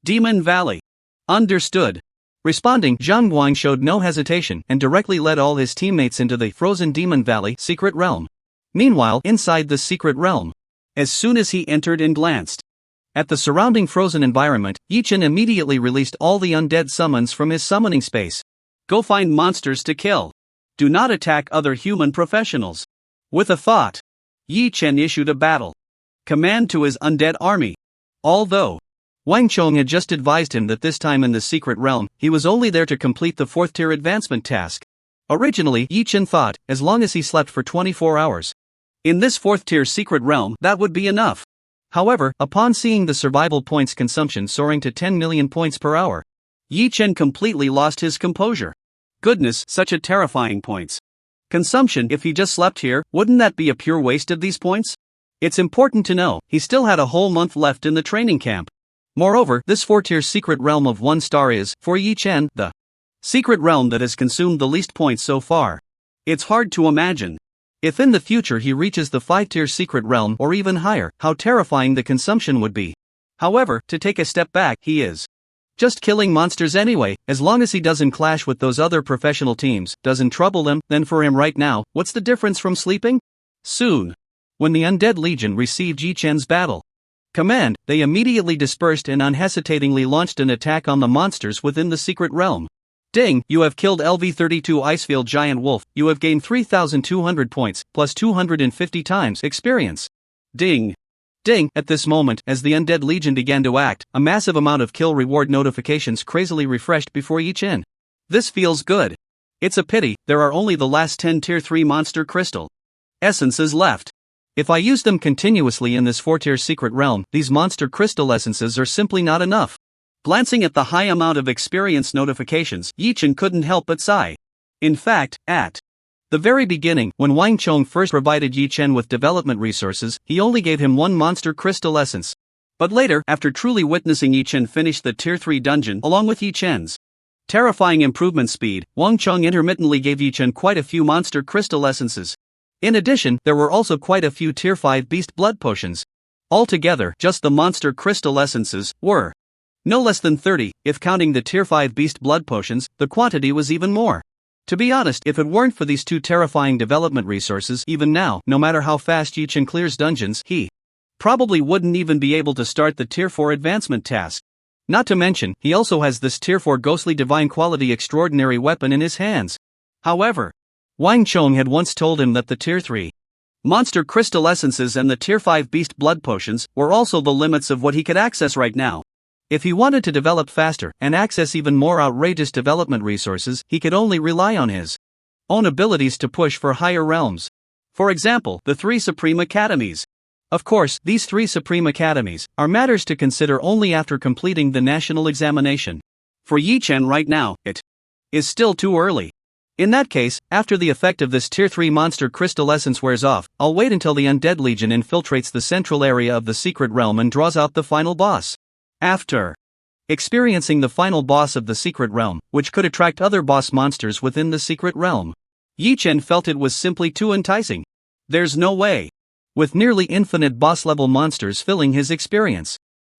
Demon Valley. Understood. Responding, Zhang Guang showed no hesitation and directly led all his teammates into the Frozen Demon Valley secret realm. Meanwhile, inside the secret realm, as soon as he entered and glanced at the surrounding frozen environment, Yi Chen immediately released all the undead summons from his summoning space. Go find monsters to kill. Do not attack other human professionals. With a thought, Yi Chen issued a battle command to his undead army. Although Wang Chong had just advised him that this time in the secret realm, he was only there to complete the 4th tier advancement task. Originally, Yi Chen thought, as long as he slept for 24 hours in this 4th tier secret realm, that would be enough. However, upon seeing the survival points consumption soaring to 10 million points per hour, Yi Chen completely lost his composure. Goodness, such a terrifying points consumption. If he just slept here, wouldn't that be a pure waste of these points? It's important to know, he still had a whole month left in the training camp. Moreover, this 4-tier secret realm of 1 star is, for Yi Chen, the secret realm that has consumed the least points so far. It's hard to imagine if in the future he reaches the 5-tier secret realm or even higher, how terrifying the consumption would be. However, to take a step back, he is just killing monsters anyway, as long as he doesn't clash with those other professional teams, doesn't trouble them, then for him right now, what's the difference from sleeping? Soon, when the Undead Legion received Yi Chen's battle command, they immediately dispersed and unhesitatingly launched an attack on the monsters within the secret realm. Ding, you have killed LV-32 Icefield Giant Wolf, you have gained 3,200 points, plus 250 times experience. Ding. Ding, at this moment, as the Undead Legion began to act, a massive amount of kill reward notifications crazily refreshed before Yi Chen. This feels good. It's a pity, there are only the last 10 tier 3 monster crystal essences left. If I use them continuously in this 4-tier secret realm, these monster crystal essences are simply not enough. Glancing at the high amount of experience notifications, Yi Chen couldn't help but sigh. In fact, at the very beginning, when Wang Chong first provided Yi Chen with development resources, he only gave him 1 monster crystal essence. But later, after truly witnessing Yi Chen finish the tier 3 dungeon along with Yi Chen's terrifying improvement speed, Wang Chong intermittently gave Yi Chen quite a few monster crystal essences. In addition, there were also quite a few tier 5 beast blood potions. Altogether, just the monster crystal essences were no less than 30, if counting the tier 5 beast blood potions, the quantity was even more. To be honest, if it weren't for these 2 terrifying development resources, even now, no matter how fast Yi Chen clears dungeons, he probably wouldn't even be able to start the tier 4 advancement task. Not to mention, he also has this tier 4 ghostly divine quality extraordinary weapon in his hands. However, Wang Chong had once told him that the tier 3 monster crystal essences and the tier 5 beast blood potions were also the limits of what he could access right now. If he wanted to develop faster and access even more outrageous development resources, he could only rely on his own abilities to push for higher realms. For example, the 3 Supreme Academies. Of course, these 3 Supreme Academies are matters to consider only after completing the national examination. For Yi Chen right now, it is still too early. In that case, after the effect of this tier 3 monster crystal essence wears off, I'll wait until the Undead Legion infiltrates the central area of the secret realm and draws out the final boss. After experiencing the final boss of the secret realm, which could attract other boss monsters within the secret realm, Yi Chen felt it was simply too enticing. There's no way. With nearly infinite boss-level monsters filling his experience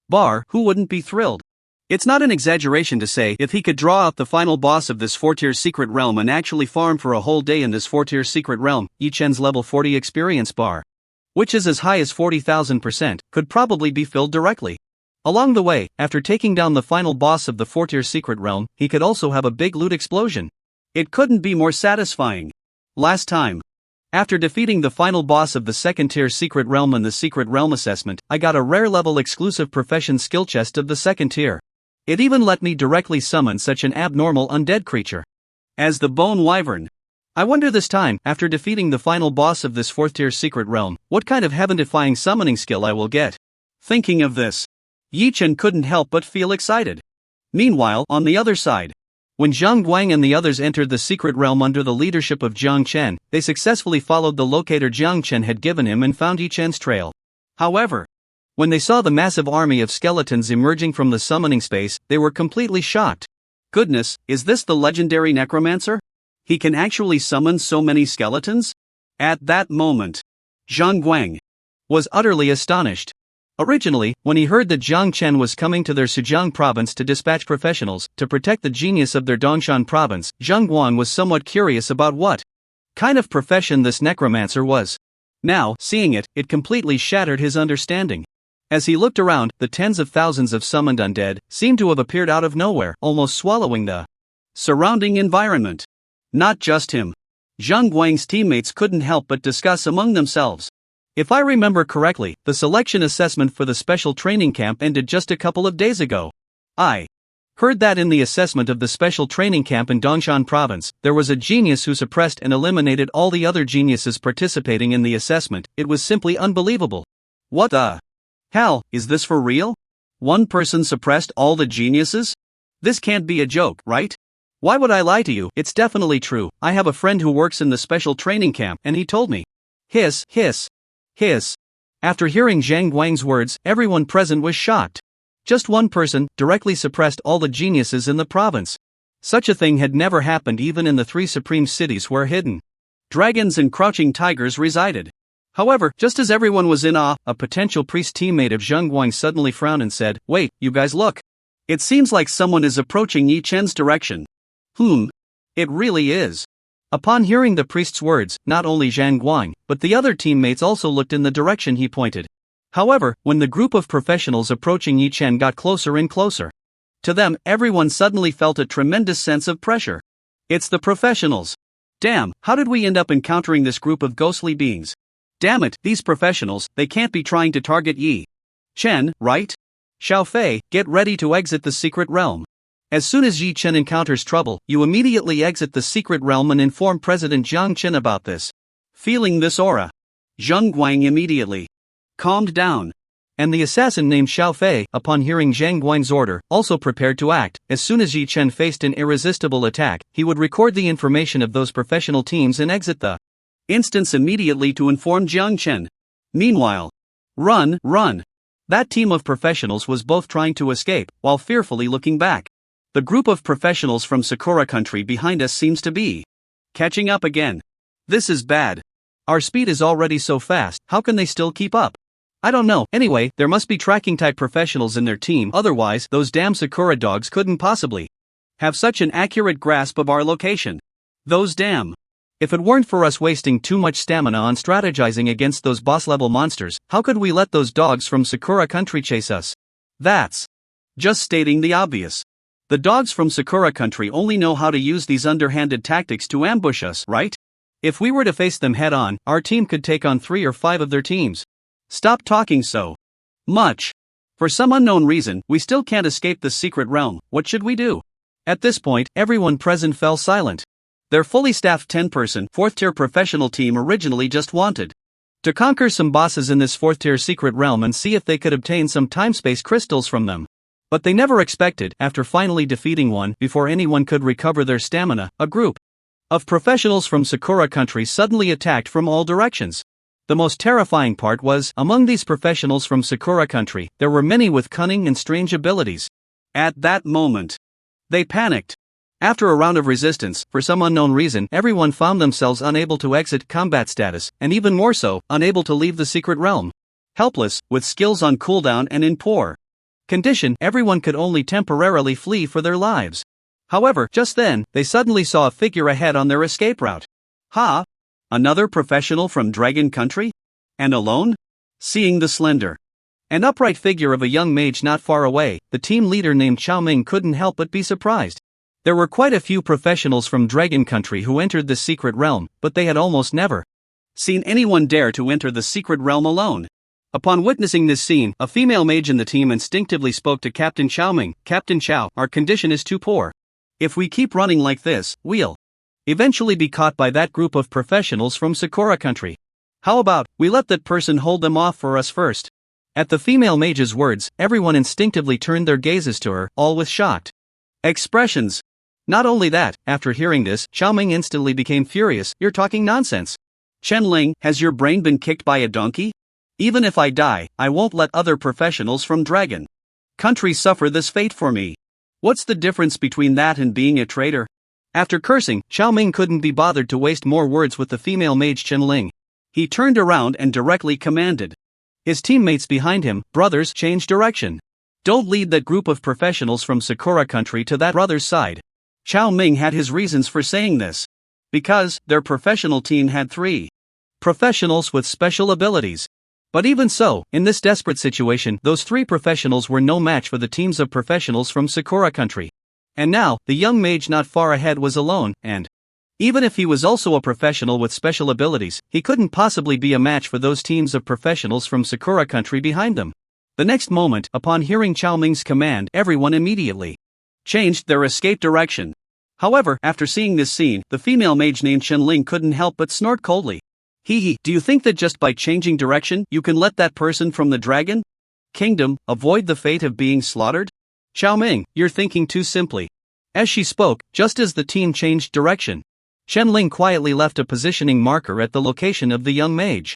bar, who wouldn't be thrilled? It's not an exaggeration to say, if he could draw out the final boss of this 4-tier secret realm and actually farm for a whole day in this 4-tier secret realm, Yi Chen's level 40 experience bar, which is as high as 40,000%, could probably be filled directly. Along the way, after taking down the final boss of the 4-tier secret realm, he could also have a big loot explosion. It couldn't be more satisfying. Last time, after defeating the final boss of the 2nd-tier secret realm in the secret realm assessment, I got a rare level exclusive profession skill chest of the 2nd tier. It even let me directly summon such an abnormal undead creature as the Bone Wyvern. I wonder this time, after defeating the final boss of this 4th-tier secret realm, what kind of heaven-defying summoning skill I will get. Thinking of this, Yi Chen couldn't help but feel excited. Meanwhile, on the other side, When Zhang Guang and the others entered the secret realm under the leadership of Jiang Chen, they successfully followed the locator Jiang Chen had given him and found Yi Chen's trail. However, when they saw the massive army of skeletons emerging from the summoning space, they were completely shocked. Goodness, is this the legendary necromancer? He can actually summon so many skeletons? At that moment, Zhang Guang was utterly astonished. Originally, when he heard that Jiang Chen was coming to their Sujiang province to dispatch professionals to protect the genius of their Dongshan province, Zhang Guang was somewhat curious about what kind of profession this necromancer was. Now, seeing it, it completely shattered his understanding. As he looked around, the tens of thousands of summoned undead seemed to have appeared out of nowhere, almost swallowing the surrounding environment. Not just him. Zhang Guang's teammates couldn't help but discuss among themselves. If I remember correctly, the selection assessment for the special training camp ended just a couple of days ago. I heard that in the assessment of the special training camp in Dongshan province, there was a genius who suppressed and eliminated all the other geniuses participating in the assessment. It was simply unbelievable. What the hell, is this for real? One person suppressed all the geniuses? This can't be a joke, right? Why would I lie to you? It's definitely true. I have a friend who works in the special training camp and he told me. Hiss, hiss. Hiss. After hearing Zhang Guang's words, everyone present was shocked. Just one person directly suppressed all the geniuses in the province. Such a thing had never happened even in the three supreme cities where hidden dragons and crouching tigers resided. However, just as everyone was in awe, a potential priest teammate of Zhang Guang suddenly frowned and said, "Wait, you guys look. It seems like someone is approaching Yi Chen's direction." It really is. Upon hearing the priest's words, not only Zhang Guang, but the other teammates also looked in the direction he pointed. However, when the group of professionals approaching Yi Chen got closer and closer to them, everyone suddenly felt a tremendous sense of pressure. It's the professionals. Damn, how did we end up encountering this group of ghostly beings? Damn it, these professionals, they can't be trying to target Yi Chen, right? Xiao Fei, get ready to exit the secret realm. As soon as Yi Chen encounters trouble, you immediately exit the secret realm and inform President Jiang Chen about this. Feeling this aura, Zhang Guang immediately calmed down. And the assassin named Xiao Fei, upon hearing Zhang Guang's order, also prepared to act. As soon as Yi Chen faced an irresistible attack, he would record the information of those professional teams and exit the instance immediately to inform Jiang Chen. Meanwhile, run. That team of professionals was both trying to escape, while fearfully looking back. The group of professionals from Sakura country behind us seems to be catching up again. This is bad. Our speed is already so fast, how can they still keep up? I don't know. Anyway, there must be tracking type professionals in their team, otherwise, those damn Sakura dogs couldn't possibly have such an accurate grasp of our location. Those damn. If it weren't for us wasting too much stamina on strategizing against those boss level monsters, how could we let those dogs from Sakura country chase us? That's just stating the obvious. The dogs from Sakura country only know how to use these underhanded tactics to ambush us, right? If we were to face them head on, our team could take on 3 or 5 of their teams. Stop talking so much. For some unknown reason, we still can't escape the secret realm. What should we do? At this point, everyone present fell silent. Their fully staffed 10-person, 4th-tier professional team originally just wanted to conquer some bosses in this 4th-tier secret realm and see if they could obtain some time-space crystals from them. But they never expected, after finally defeating one before anyone could recover their stamina, a group of professionals from Sakura country suddenly attacked from all directions. The most terrifying part was, among these professionals from Sakura country, there were many with cunning and strange abilities. At that moment, they panicked. After a round of resistance, for some unknown reason, everyone found themselves unable to exit combat status, and even more so, unable to leave the secret realm. Helpless, with skills on cooldown and in poor condition, everyone could only temporarily flee for their lives. However, just then, they suddenly saw a figure ahead on their escape route. Ha! Another professional from Dragon Country? And alone? Seeing the slender and upright figure of a young mage not far away, the team leader named Chao Ming couldn't help but be surprised. There were quite a few professionals from Dragon Country who entered the secret realm, but they had almost never seen anyone dare to enter the secret realm alone. Upon witnessing this scene, a female mage in the team instinctively spoke to Captain Chao Ming. "Captain Chao, our condition is too poor. If we keep running like this, we'll eventually be caught by that group of professionals from Sakura country. How about we let that person hold them off for us first?" At the female mage's words, everyone instinctively turned their gazes to her, all with shocked expressions. Not only that, after hearing this, Xiaoming instantly became furious. You're talking nonsense. Chen-Ling, has your brain been kicked by a donkey? Even if I die, I won't let other professionals from Dragon Country suffer this fate for me. What's the difference between that and being a traitor? After cursing, Xiaoming couldn't be bothered to waste more words with the female mage Chen-Ling. He turned around and directly commanded his teammates behind him, brothers, change direction. Don't lead that group of professionals from Sakura Country to that brother's side. Xiaoming had his reasons for saying this. Because their professional team had 3 professionals with special abilities. But even so, in this desperate situation, those 3 professionals were no match for the teams of professionals from Sakura Country. And now, the young mage not far ahead was alone, and even if he was also a professional with special abilities, he couldn't possibly be a match for those teams of professionals from Sakura Country behind them. The next moment, upon hearing Xiaoming's command, everyone immediately changed their escape direction. However, after seeing this scene, the female mage named Chen-Ling couldn't help but snort coldly. Hee, do you think that just by changing direction, you can let that person from the Dragon Kingdom avoid the fate of being slaughtered? Xiaoming, you're thinking too simply. As she spoke, just as the team changed direction, Chen-Ling quietly left a positioning marker at the location of the young mage.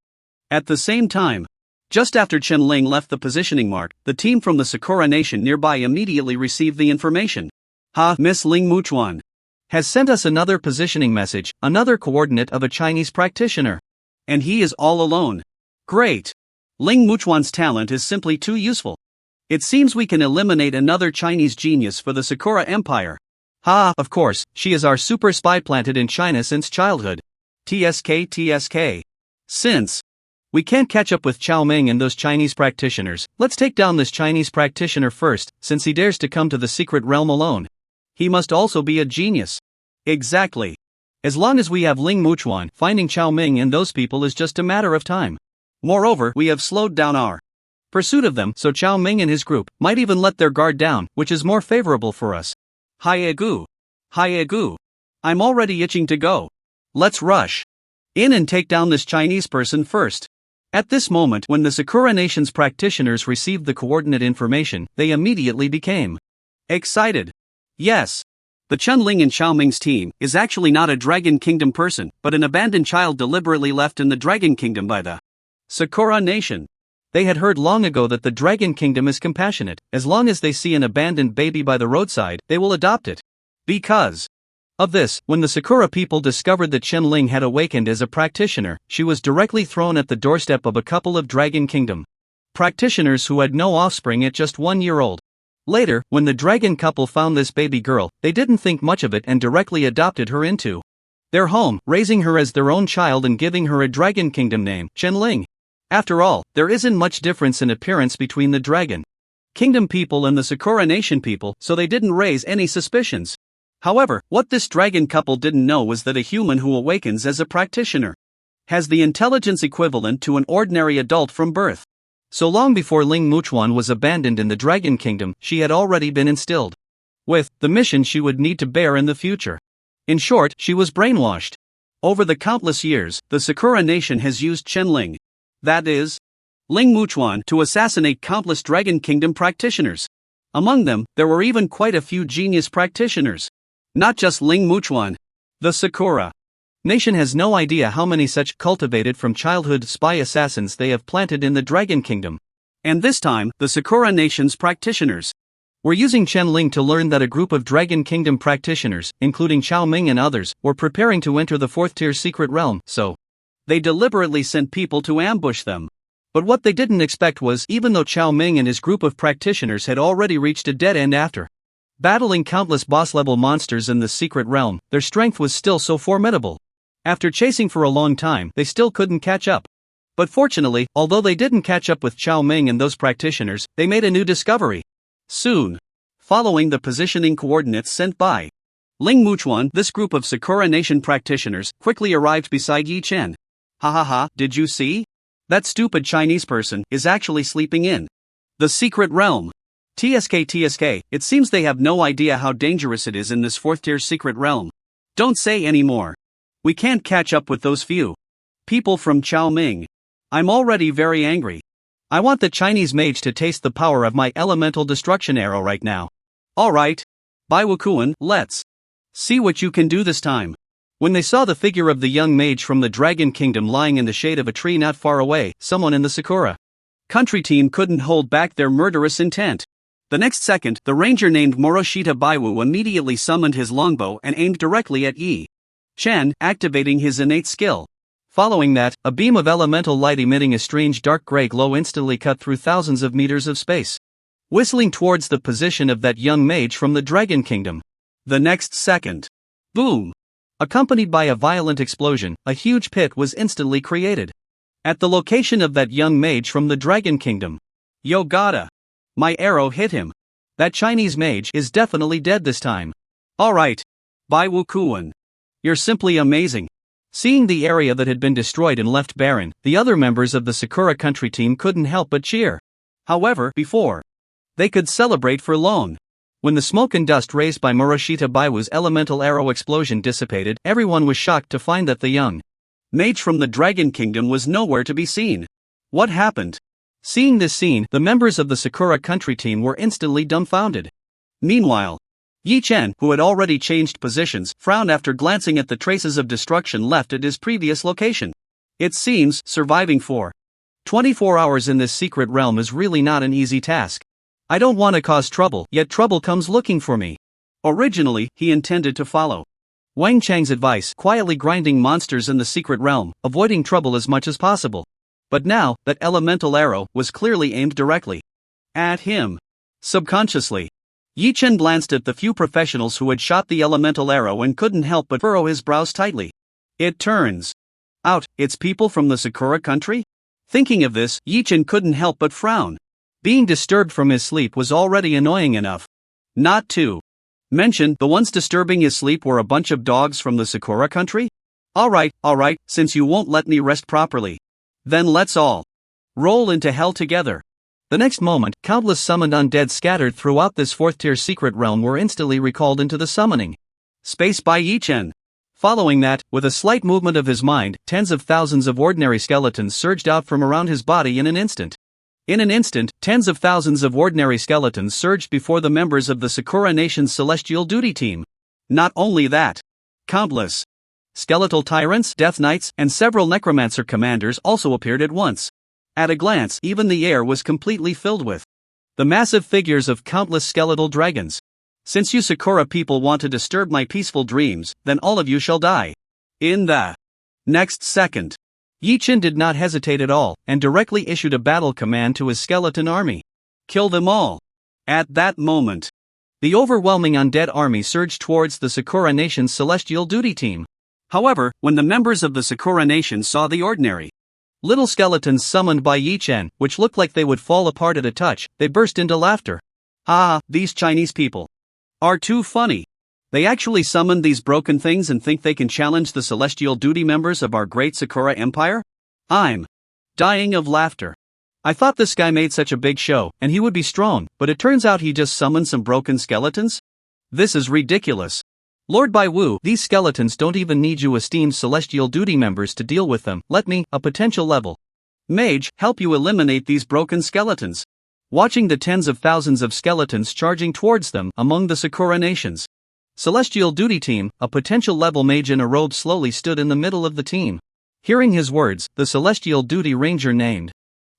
At the same time, just after Chen-Ling left the positioning mark, the team from the Sakura Nation nearby immediately received the information. Miss Ling Muchuan has sent us another positioning message, another coordinate of a Chinese practitioner. And he is all alone. Great. Ling Muchuan's talent is simply too useful. It seems we can eliminate another Chinese genius for the Sakura Empire. Of course, she is our super spy planted in China since childhood. TSK. Since we can't catch up with Xiaoming and those Chinese practitioners, let's take down this Chinese practitioner first, since he dares to come to the secret realm alone. He must also be a genius. Exactly. As long as we have Ling Muchuan, finding Xiaoming and those people is just a matter of time. Moreover, we have slowed down our pursuit of them, so Xiaoming and his group might even let their guard down, which is more favorable for us. Hi-egu. I'm already itching to go. Let's rush in and take down this Chinese person first. At this moment, when the Sakura Nation's practitioners received the coordinate information, they immediately became excited. Yes. The Chen-Ling and Xiaoming's team is actually not a Dragon Kingdom person, but an abandoned child deliberately left in the Dragon Kingdom by the Sakura Nation. They had heard long ago that the Dragon Kingdom is compassionate. As long as they see an abandoned baby by the roadside, they will adopt it. Because of this, when the Sakura people discovered that Chen-Ling had awakened as a practitioner, she was directly thrown at the doorstep of a couple of Dragon Kingdom practitioners who had no offspring at just 1 year old. Later, when the dragon couple found this baby girl, they didn't think much of it and directly adopted her into their home, raising her as their own child and giving her a Dragon Kingdom name, Chen-Ling. After all, there isn't much difference in appearance between the Dragon Kingdom people and the Sakura Nation people, so they didn't raise any suspicions. However, what this dragon couple didn't know was that a human who awakens as a practitioner has the intelligence equivalent to an ordinary adult from birth. So long before Ling Muchuan was abandoned in the Dragon Kingdom, she had already been instilled with the mission she would need to bear in the future. In short, she was brainwashed. Over the countless years, the Sakura Nation has used Chen-Ling, that is, Ling Muchuan, to assassinate countless Dragon Kingdom practitioners. Among them, there were even quite a few genius practitioners. Not just Ling Muchuan. The Sakura Nation has no idea how many such cultivated from childhood spy assassins they have planted in the Dragon Kingdom. And this time, the Sakura Nation's practitioners were using Chen-Ling to learn that a group of Dragon Kingdom practitioners, including Xiaoming and others, were preparing to enter the 4th-tier secret realm, so they deliberately sent people to ambush them. But what they didn't expect was, even though Xiaoming and his group of practitioners had already reached a dead end after battling countless boss-level monsters in the secret realm, their strength was still so formidable. After chasing for a long time, they still couldn't catch up. But fortunately, although they didn't catch up with Xiaoming and those practitioners, they made a new discovery. Soon, following the positioning coordinates sent by Ling Muchuan, this group of Sakura Nation practitioners quickly arrived beside Yi Chen. Did you see? That stupid Chinese person is actually sleeping in the secret realm. TSK, it seems they have no idea how dangerous it is in this 4th-tier secret realm. Don't say any more. We can't catch up with those few people from Xiaoming. I'm already very angry. I want the Chinese mage to taste the power of my elemental destruction arrow right now. Alright. Bai Wukuan, let's See what you can do this time. When they saw the figure of the young mage from the Dragon Kingdom lying in the shade of a tree not far away, someone in the Sakura country team couldn't hold back their murderous intent. The next second, the ranger named Moroshita Baiwu immediately summoned his longbow and aimed directly at Yi Chen, activating his innate skill. Following that, a beam of elemental light emitting a strange dark gray glow instantly cut through thousands of meters of space, whistling towards the position of that young mage from the Dragon Kingdom. The next second, boom! Accompanied by a violent explosion, a huge pit was instantly created at the location of that young mage from the Dragon Kingdom. Yo gotta! My arrow hit him. That Chinese mage is definitely dead this time. Alright. Bai Wukuan. You're simply amazing. Seeing the area that had been destroyed and left barren, the other members of the Sakura country team couldn't help but cheer. However, before they could celebrate for long, when the smoke and dust raised by Moroshita Baiwu's elemental arrow explosion dissipated, everyone was shocked to find that the young mage from the Dragon Kingdom was nowhere to be seen. What happened? Seeing this scene, the members of the Sakura country team were instantly dumbfounded. Meanwhile, Yi Chen, who had already changed positions, frowned after glancing at the traces of destruction left at his previous location. It seems, surviving for 24 hours in this secret realm is really not an easy task. I don't want to cause trouble, yet trouble comes looking for me. Originally, he intended to follow Wang Chang's advice, quietly grinding monsters in the secret realm, avoiding trouble as much as possible. But now, that elemental arrow was clearly aimed directly at him. Subconsciously, Yi Chen glanced at the few professionals who had shot the elemental arrow and couldn't help but furrow his brows tightly. It turns out, it's people from the Sakura country? Thinking of this, Yi Chen couldn't help but frown. Being disturbed from his sleep was already annoying enough. Not to mention, the ones disturbing his sleep were a bunch of dogs from the Sakura country? Alright, since you won't let me rest properly, then let's all roll into hell together. The next moment, countless summoned undead scattered throughout this fourth-tier secret realm were instantly recalled into the summoning space by Yi Chen. Following that, with a slight movement of his mind, tens of thousands of ordinary skeletons surged out from around his body in an instant. In an instant, tens of thousands of ordinary skeletons surged before the members of the Sakura Nation's Celestial Duty Team. Not only that, countless skeletal tyrants, death knights, and several necromancer commanders also appeared at once. At a glance, even the air was completely filled with the massive figures of countless skeletal dragons. Since you Sakura people want to disturb my peaceful dreams, then all of you shall die. In the next second, Yi Chen did not hesitate at all, and directly issued a battle command to his skeleton army. Kill them all. At that moment, the overwhelming undead army surged towards the Sakura Nation's Celestial Duty Team. However, when the members of the Sakura Nation saw the ordinary little skeletons summoned by Yi Chen, which looked like they would fall apart at a touch, they burst into laughter. Ah, these Chinese people are too funny. They actually summoned these broken things and think they can challenge the Celestial Duty members of our great Sakura Empire? I'm dying of laughter. I thought this guy made such a big show, and he would be strong, but it turns out he just summoned some broken skeletons? This is ridiculous. Lord Bai Wu, these skeletons don't even need you esteemed Celestial Duty members to deal with them. Let me, a potential level Mage, help you eliminate these broken skeletons. Watching the tens of thousands of skeletons charging towards them among the Sakura Nations Celestial Duty Team, a potential level mage in a robe slowly stood in the middle of the team. Hearing his words, the Celestial Duty Ranger named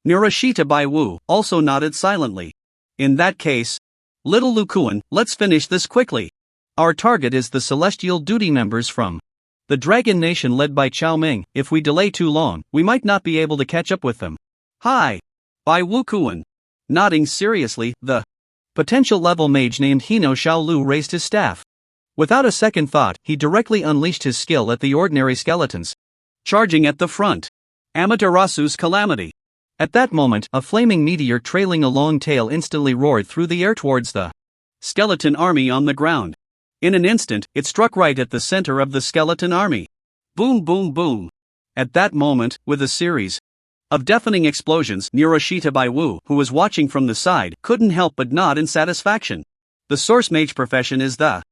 Moroshita Baiwu also nodded silently. In that case, little Lukuan, let's finish this quickly. Our target is the Celestial Duty members from the Dragon Nation led by Chao Ming. If we delay too long, we might not be able to catch up with them. Hi! Bai Wukuan. Nodding seriously, the potential level mage named Hino Xiaolu raised his staff. Without a second thought, he directly unleashed his skill at the ordinary skeletons, charging at the front. Amaterasu's calamity. At that moment, a flaming meteor trailing a long tail instantly roared through the air towards the skeleton army on the ground. In an instant, it struck right at the center of the skeleton army. Boom boom boom. At that moment, with a series of deafening explosions, Moroshita Baiwu, who was watching from the side, couldn't help but nod in satisfaction. The source mage profession is the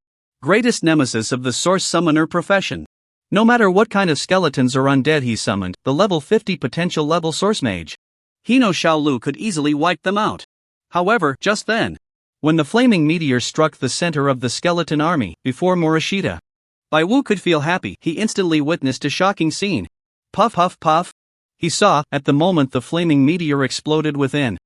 greatest nemesis of the source summoner profession. No matter what kind of skeletons or undead he summoned, the level 50 potential level source mage Hino Xiaolu could easily wipe them out. However, just then, when the flaming meteor struck the center of the skeleton army, before Morishita Baiwu could feel happy, he instantly witnessed a shocking scene. Puff puff puff. He saw, at the moment the flaming meteor exploded within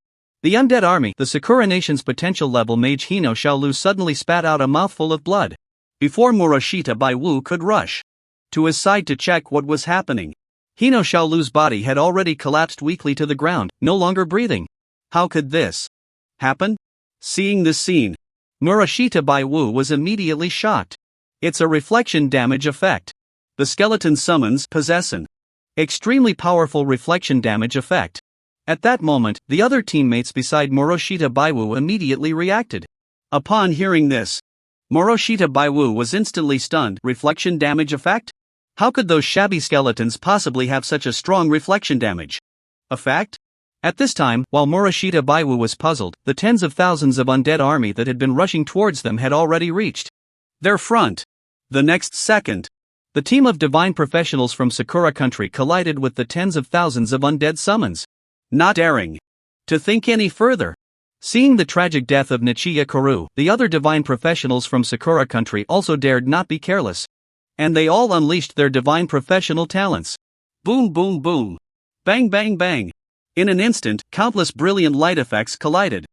the undead army, the Sakura Nation's potential level mage Hino Xiaolu suddenly spat out a mouthful of blood. Before Morishita Baiwu could rush to his side to check what was happening, Hino Xiaolu's body had already collapsed weakly to the ground, no longer breathing. How could this happen? Seeing this scene, Morishita Baiwu was immediately shocked. It's a reflection damage effect. The skeleton summons possess an extremely powerful reflection damage effect. At that moment, the other teammates beside Morishita Baiwu immediately reacted. Upon hearing this, Morishita Baiwu was instantly stunned. Reflection damage effect? How could those shabby skeletons possibly have such a strong reflection damage effect? At this time, while Morishita Baiwu was puzzled, the tens of thousands of undead army that had been rushing towards them had already reached their front. The next second, the team of divine professionals from Sakura country collided with the tens of thousands of undead summons. Not daring to think any further, seeing the tragic death of Nichiya Kaoru, the other divine professionals from Sakura country also dared not be careless. And they all unleashed their divine professional talents. Boom boom boom. Bang bang bang. In an instant, countless brilliant light effects collided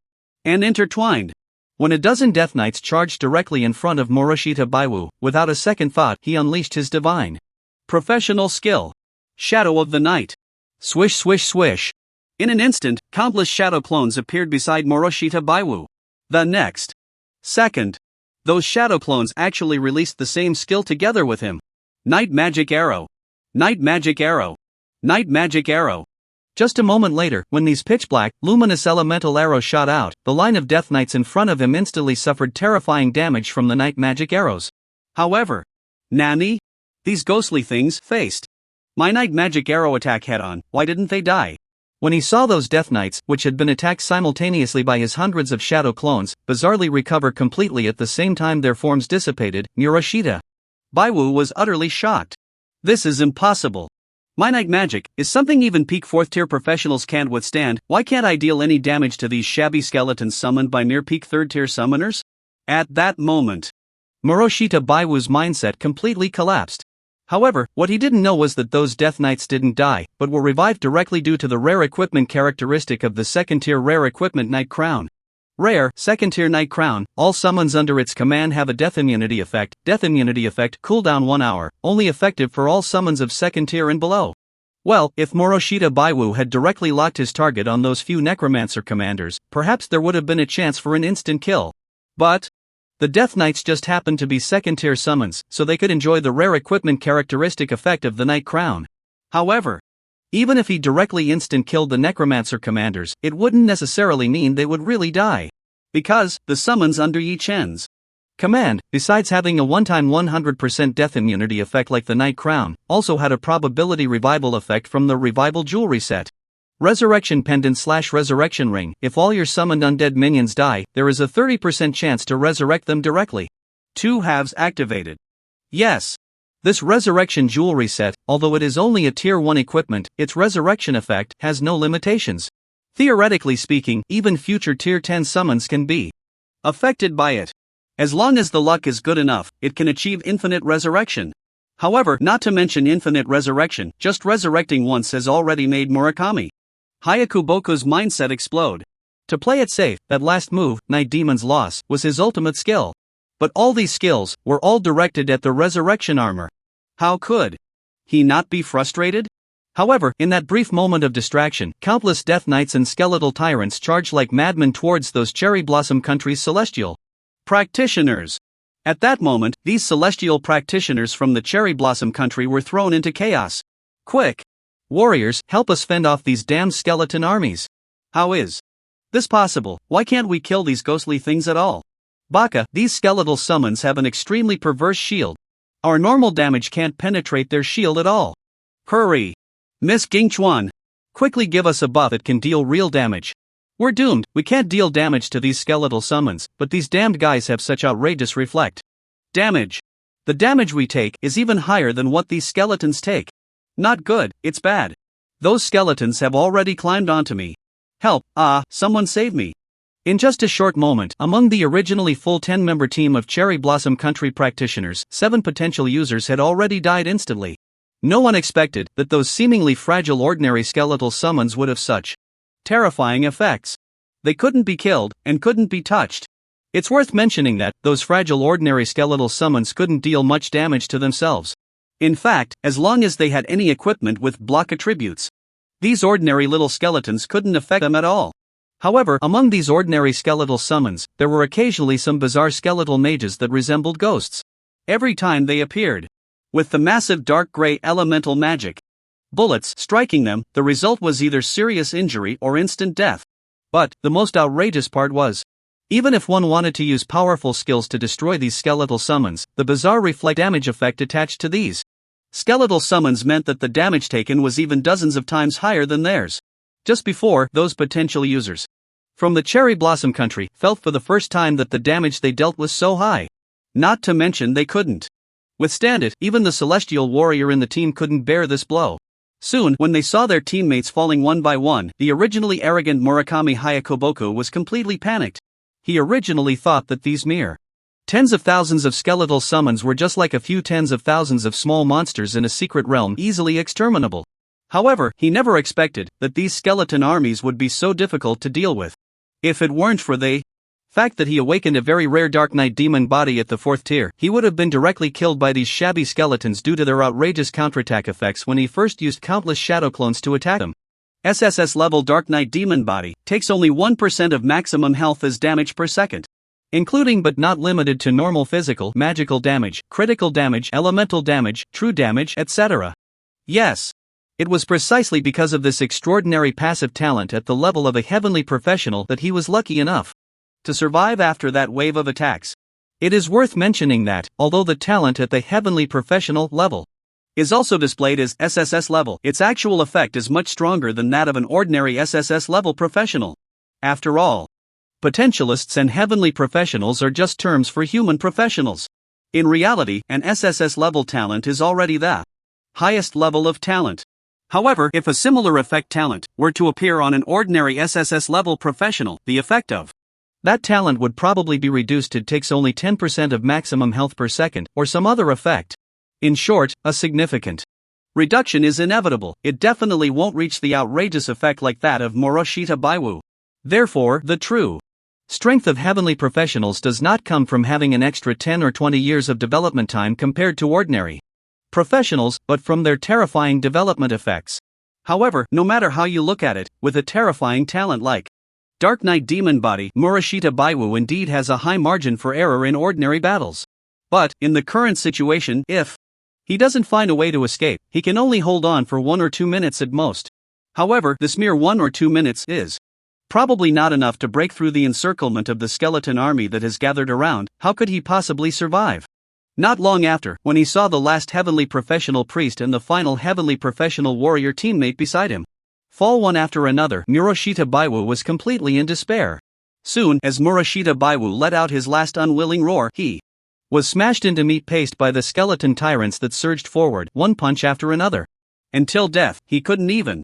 and intertwined. When a dozen Death Knights charged directly in front of Morishita Baiwu, without a second thought he unleashed his divine professional skill. Shadow of the Night. Swish swish swish. In an instant, countless shadow clones appeared beside Morishita Baiwu. The next second, those shadow clones actually released the same skill together with him. Night Magic Arrow. Night Magic Arrow. Night Magic Arrow. Just a moment later, when these pitch-black, luminous elemental arrows shot out, the line of Death Knights in front of him instantly suffered terrifying damage from the night magic arrows. However, Nani? These ghostly things faced my night magic arrow attack head-on. Why didn't they die? When he saw those Death Knights, which had been attacked simultaneously by his hundreds of shadow clones, bizarrely recover completely at the same time their forms dissipated, Morishita Baiwu was utterly shocked. This is impossible. My night magic is something even peak 4th tier professionals can't withstand. Why can't I deal any damage to these shabby skeletons summoned by near peak 3rd tier summoners? At that moment, Morishita Baiwu's mindset completely collapsed. However, what he didn't know was that those Death Knights didn't die, but were revived directly due to the rare equipment characteristic of the 2nd tier rare equipment Night Crown. Rare, 2nd tier Night Crown, all summons under its command have a death immunity effect. Death immunity effect, cooldown 1 hour, only effective for all summons of 2nd tier and below. Well, if Morishita Baiwu had directly locked his target on those few necromancer commanders, perhaps there would have been a chance for an instant kill. But the Death Knights just happened to be 2nd tier summons, so they could enjoy the rare equipment characteristic effect of the Night Crown. However, even if he directly instant killed the necromancer commanders, it wouldn't necessarily mean they would really die. Because the summons under each ends command, besides having a one-time 100% death immunity effect like the Night Crown, also had a probability revival effect from the revival jewelry set. Resurrection Pendant / Resurrection Ring. If all your summoned undead minions die, there is a 30% chance to resurrect them directly. 2 halves activated. Yes. This resurrection jewelry set, although it is only a tier 1 equipment, its resurrection effect has no limitations. Theoretically speaking, even future tier 10 summons can be affected by it. As long as the luck is good enough, it can achieve infinite resurrection. However, not to mention infinite resurrection, just resurrecting once has already made Murakami Hayakuboku's mindset explode. To play it safe, that last move, Night Demon's Loss, was his ultimate skill. But all these skills were all directed at the resurrection armor. How could he not be frustrated? However, in that brief moment of distraction, countless Death Knights and skeletal tyrants charged like madmen towards those Cherry Blossom Country's celestial practitioners. At that moment, these celestial practitioners from the Cherry Blossom Country were thrown into chaos. Quick! Warriors, help us fend off these damned skeleton armies. How is this possible? Why can't we kill these ghostly things at all? Baka, these skeletal summons have an extremely perverse shield. Our normal damage can't penetrate their shield at all. Hurry! Miss Gingchuan! Quickly give us a buff that can deal real damage. We're doomed, we can't deal damage to these skeletal summons, but these damned guys have such outrageous reflect damage. The damage we take is even higher than what these skeletons take. Not good, it's bad. Those skeletons have already climbed onto me. Help, someone save me. In just a short moment, among the originally full 10-member team of Cherry Blossom Country practitioners, 7 potential users had already died instantly. No one expected that those seemingly fragile ordinary skeletal summons would have such terrifying effects. They couldn't be killed, and couldn't be touched. It's worth mentioning that those fragile ordinary skeletal summons couldn't deal much damage to themselves. In fact, as long as they had any equipment with block attributes, these ordinary little skeletons couldn't affect them at all. However, among these ordinary skeletal summons, there were occasionally some bizarre skeletal mages that resembled ghosts. Every time they appeared with the massive dark gray elemental magic bullets striking them, the result was either serious injury or instant death. But the most outrageous part was, even if one wanted to use powerful skills to destroy these skeletal summons, the bizarre reflect damage effect attached to these skeletal summons meant that the damage taken was even dozens of times higher than theirs. Just before, those potential users from the Cherry Blossom Country felt for the first time that the damage they dealt was so high. Not to mention they couldn't withstand it, even the celestial warrior in the team couldn't bear this blow. Soon, when they saw their teammates falling one by one, the originally arrogant Murakami Hayakoboku was completely panicked. He originally thought that these mere tens of thousands of skeletal summons were just like a few tens of thousands of small monsters in a secret realm easily exterminable. However, he never expected that these skeleton armies would be so difficult to deal with. If it weren't for the fact that he awakened a very rare Dark Knight demon body at the 4th tier, he would have been directly killed by these shabby skeletons due to their outrageous counterattack effects when he first used countless shadow clones to attack them. SSS level Dark Knight demon body takes only 1% of maximum health as damage per second, including but not limited to normal physical, magical damage, critical damage, elemental damage, true damage, etc. Yes. It was precisely because of this extraordinary passive talent at the level of a heavenly professional that he was lucky enough to survive after that wave of attacks. It is worth mentioning that, although the talent at the heavenly professional level is also displayed as SSS level, its actual effect is much stronger than that of an ordinary SSS level professional. After all, potentialists and heavenly professionals are just terms for human professionals. In reality, an SSS level talent is already the highest level of talent. However, if a similar effect talent were to appear on an ordinary SSS level professional, the effect of that talent would probably be reduced to takes only 10% of maximum health per second, or some other effect. In short, a significant reduction is inevitable. It definitely won't reach the outrageous effect like that of Moroshita Baiwu. Therefore, the true strength of heavenly professionals does not come from having an extra 10 or 20 years of development time compared to ordinary professionals, but from their terrifying development effects. However, no matter how you look at it, with a terrifying talent like Dark Knight Demon Body, Moroshita Baiwu indeed has a high margin for error in ordinary battles. But, in the current situation, if he doesn't find a way to escape, he can only hold on for 1 or 2 minutes at most. However, this mere 1 or 2 minutes is probably not enough to break through the encirclement of the skeleton army that has gathered around. How could he possibly survive? Not long after, when he saw the last heavenly professional priest and the final heavenly professional warrior teammate beside him fall one after another, Moroshita Baiwu was completely in despair. Soon, as Moroshita Baiwu let out his last unwilling roar, he was smashed into meat paste by the skeleton tyrants that surged forward, one punch after another. Until death, he couldn't even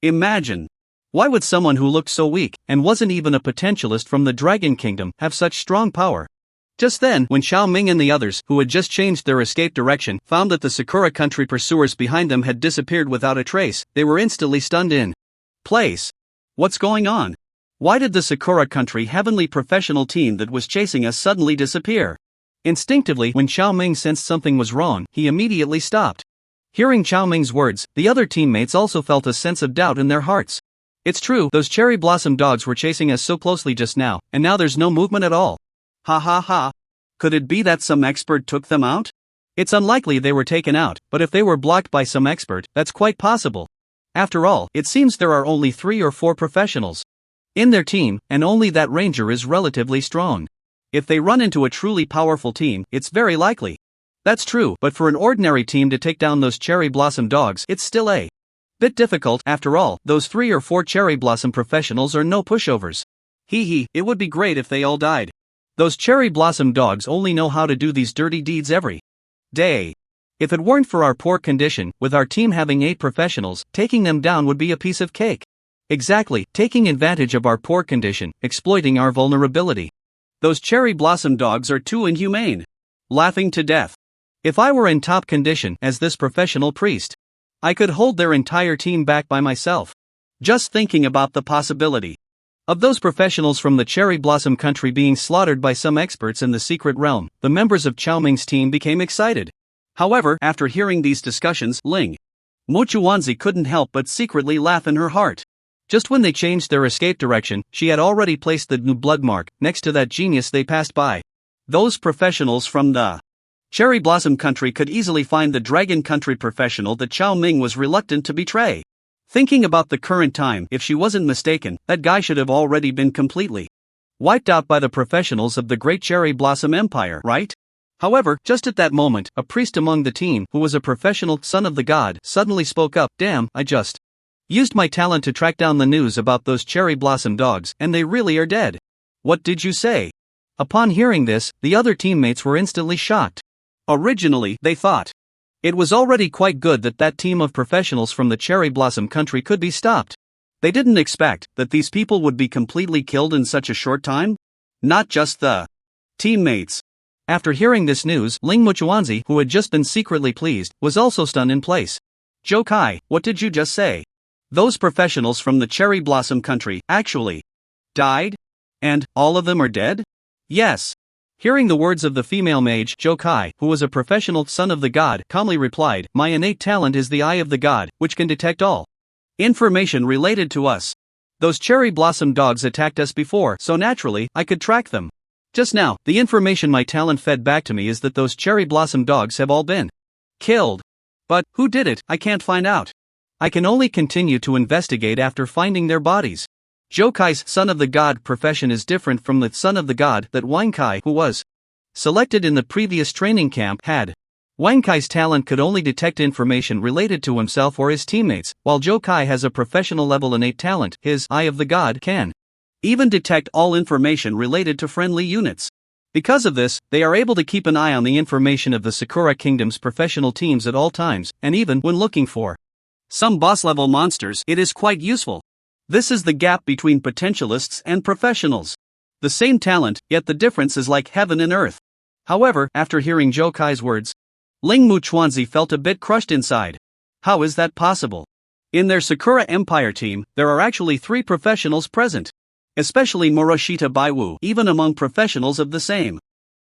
imagine. Why would someone who looked so weak, and wasn't even a potentialist from the Dragon Kingdom, have such strong power? Just then, when Xiao Ming and the others, who had just changed their escape direction, found that the Sakura Country pursuers behind them had disappeared without a trace, they were instantly stunned in place. What's going on? Why did the Sakura Country heavenly professional team that was chasing us suddenly disappear? Instinctively, when Xiao Ming sensed something was wrong, he immediately stopped. Hearing Xiao Ming's words, the other teammates also felt a sense of doubt in their hearts. It's true, those cherry blossom dogs were chasing us so closely just now, and now there's no movement at all. Ha ha ha. Could it be that some expert took them out? It's unlikely they were taken out, but if they were blocked by some expert, that's quite possible. After all, it seems there are only 3 or 4 professionals in their team, and only that ranger is relatively strong. If they run into a truly powerful team, it's very likely. That's true, but for an ordinary team to take down those cherry blossom dogs, it's still a bit difficult. After all, those 3 or 4 cherry blossom professionals are no pushovers. It would be great if they all died. Those cherry blossom dogs only know how to do these dirty deeds every day. If it weren't for our poor condition, with our team having 8 professionals, taking them down would be a piece of cake. Exactly, taking advantage of our poor condition, exploiting our vulnerability. Those cherry blossom dogs are too inhumane. Laughing to death. If I were in top condition as this professional priest, I could hold their entire team back by myself. Just thinking about the possibility of those professionals from the cherry blossom country being slaughtered by some experts in the secret realm, the members of Chao Ming's team became excited. However, after hearing these discussions, Ling Mochuanzi couldn't help but secretly laugh in her heart. Just when they changed their escape direction, she had already placed the new blood mark next to that genius they passed by. Those professionals from the cherry blossom country could easily find the dragon country professional that Chao Ming was reluctant to betray. Thinking about the current time, if she wasn't mistaken, that guy should have already been completely wiped out by the professionals of the Great Cherry Blossom Empire, right? However, just at that moment, a priest among the team, who was a professional son of the god, suddenly spoke up. Damn, I just used my talent to track down the news about those cherry blossom dogs, and they really are dead. What did you say? Upon hearing this, the other teammates were instantly shocked. Originally, they thought it was already quite good that that team of professionals from the cherry blossom country could be stopped. They didn't expect that these people would be completely killed in such a short time. Not just the teammates. After hearing this news, Ling Muchuanzi, who had just been secretly pleased, was also stunned in place. Zhou Kai, what did you just say? Those professionals from the cherry blossom country actually died? And all of them are dead? Yes. Hearing the words of the female mage, Zhou Kai, who was a professional son of the god, calmly replied, my innate talent is the eye of the god, which can detect all information related to us. Those cherry blossom dogs attacked us before, so naturally, I could track them. Just now, the information my talent fed back to me is that those cherry blossom dogs have all been killed. But who did it, I can't find out. I can only continue to investigate after finding their bodies. Zhou Kai's son of the god profession is different from the son of the god that Wang Kai, who was selected in the previous training camp, had. Wang Kai's talent could only detect information related to himself or his teammates, while Zhou Kai has a professional level innate talent. His eye of the god can even detect all information related to friendly units. Because of this, they are able to keep an eye on the information of the Sakura Kingdom's professional teams at all times, and even when looking for some boss-level monsters, it is quite useful. This is the gap between potentialists and professionals. The same talent, yet the difference is like heaven and earth. However, after hearing Zhou Kai's words, Ling Muchuanzi felt a bit crushed inside. How is that possible? In their Sakura Empire team, there are actually 3 professionals present. Especially Moroshita Baiwu, even among professionals of the same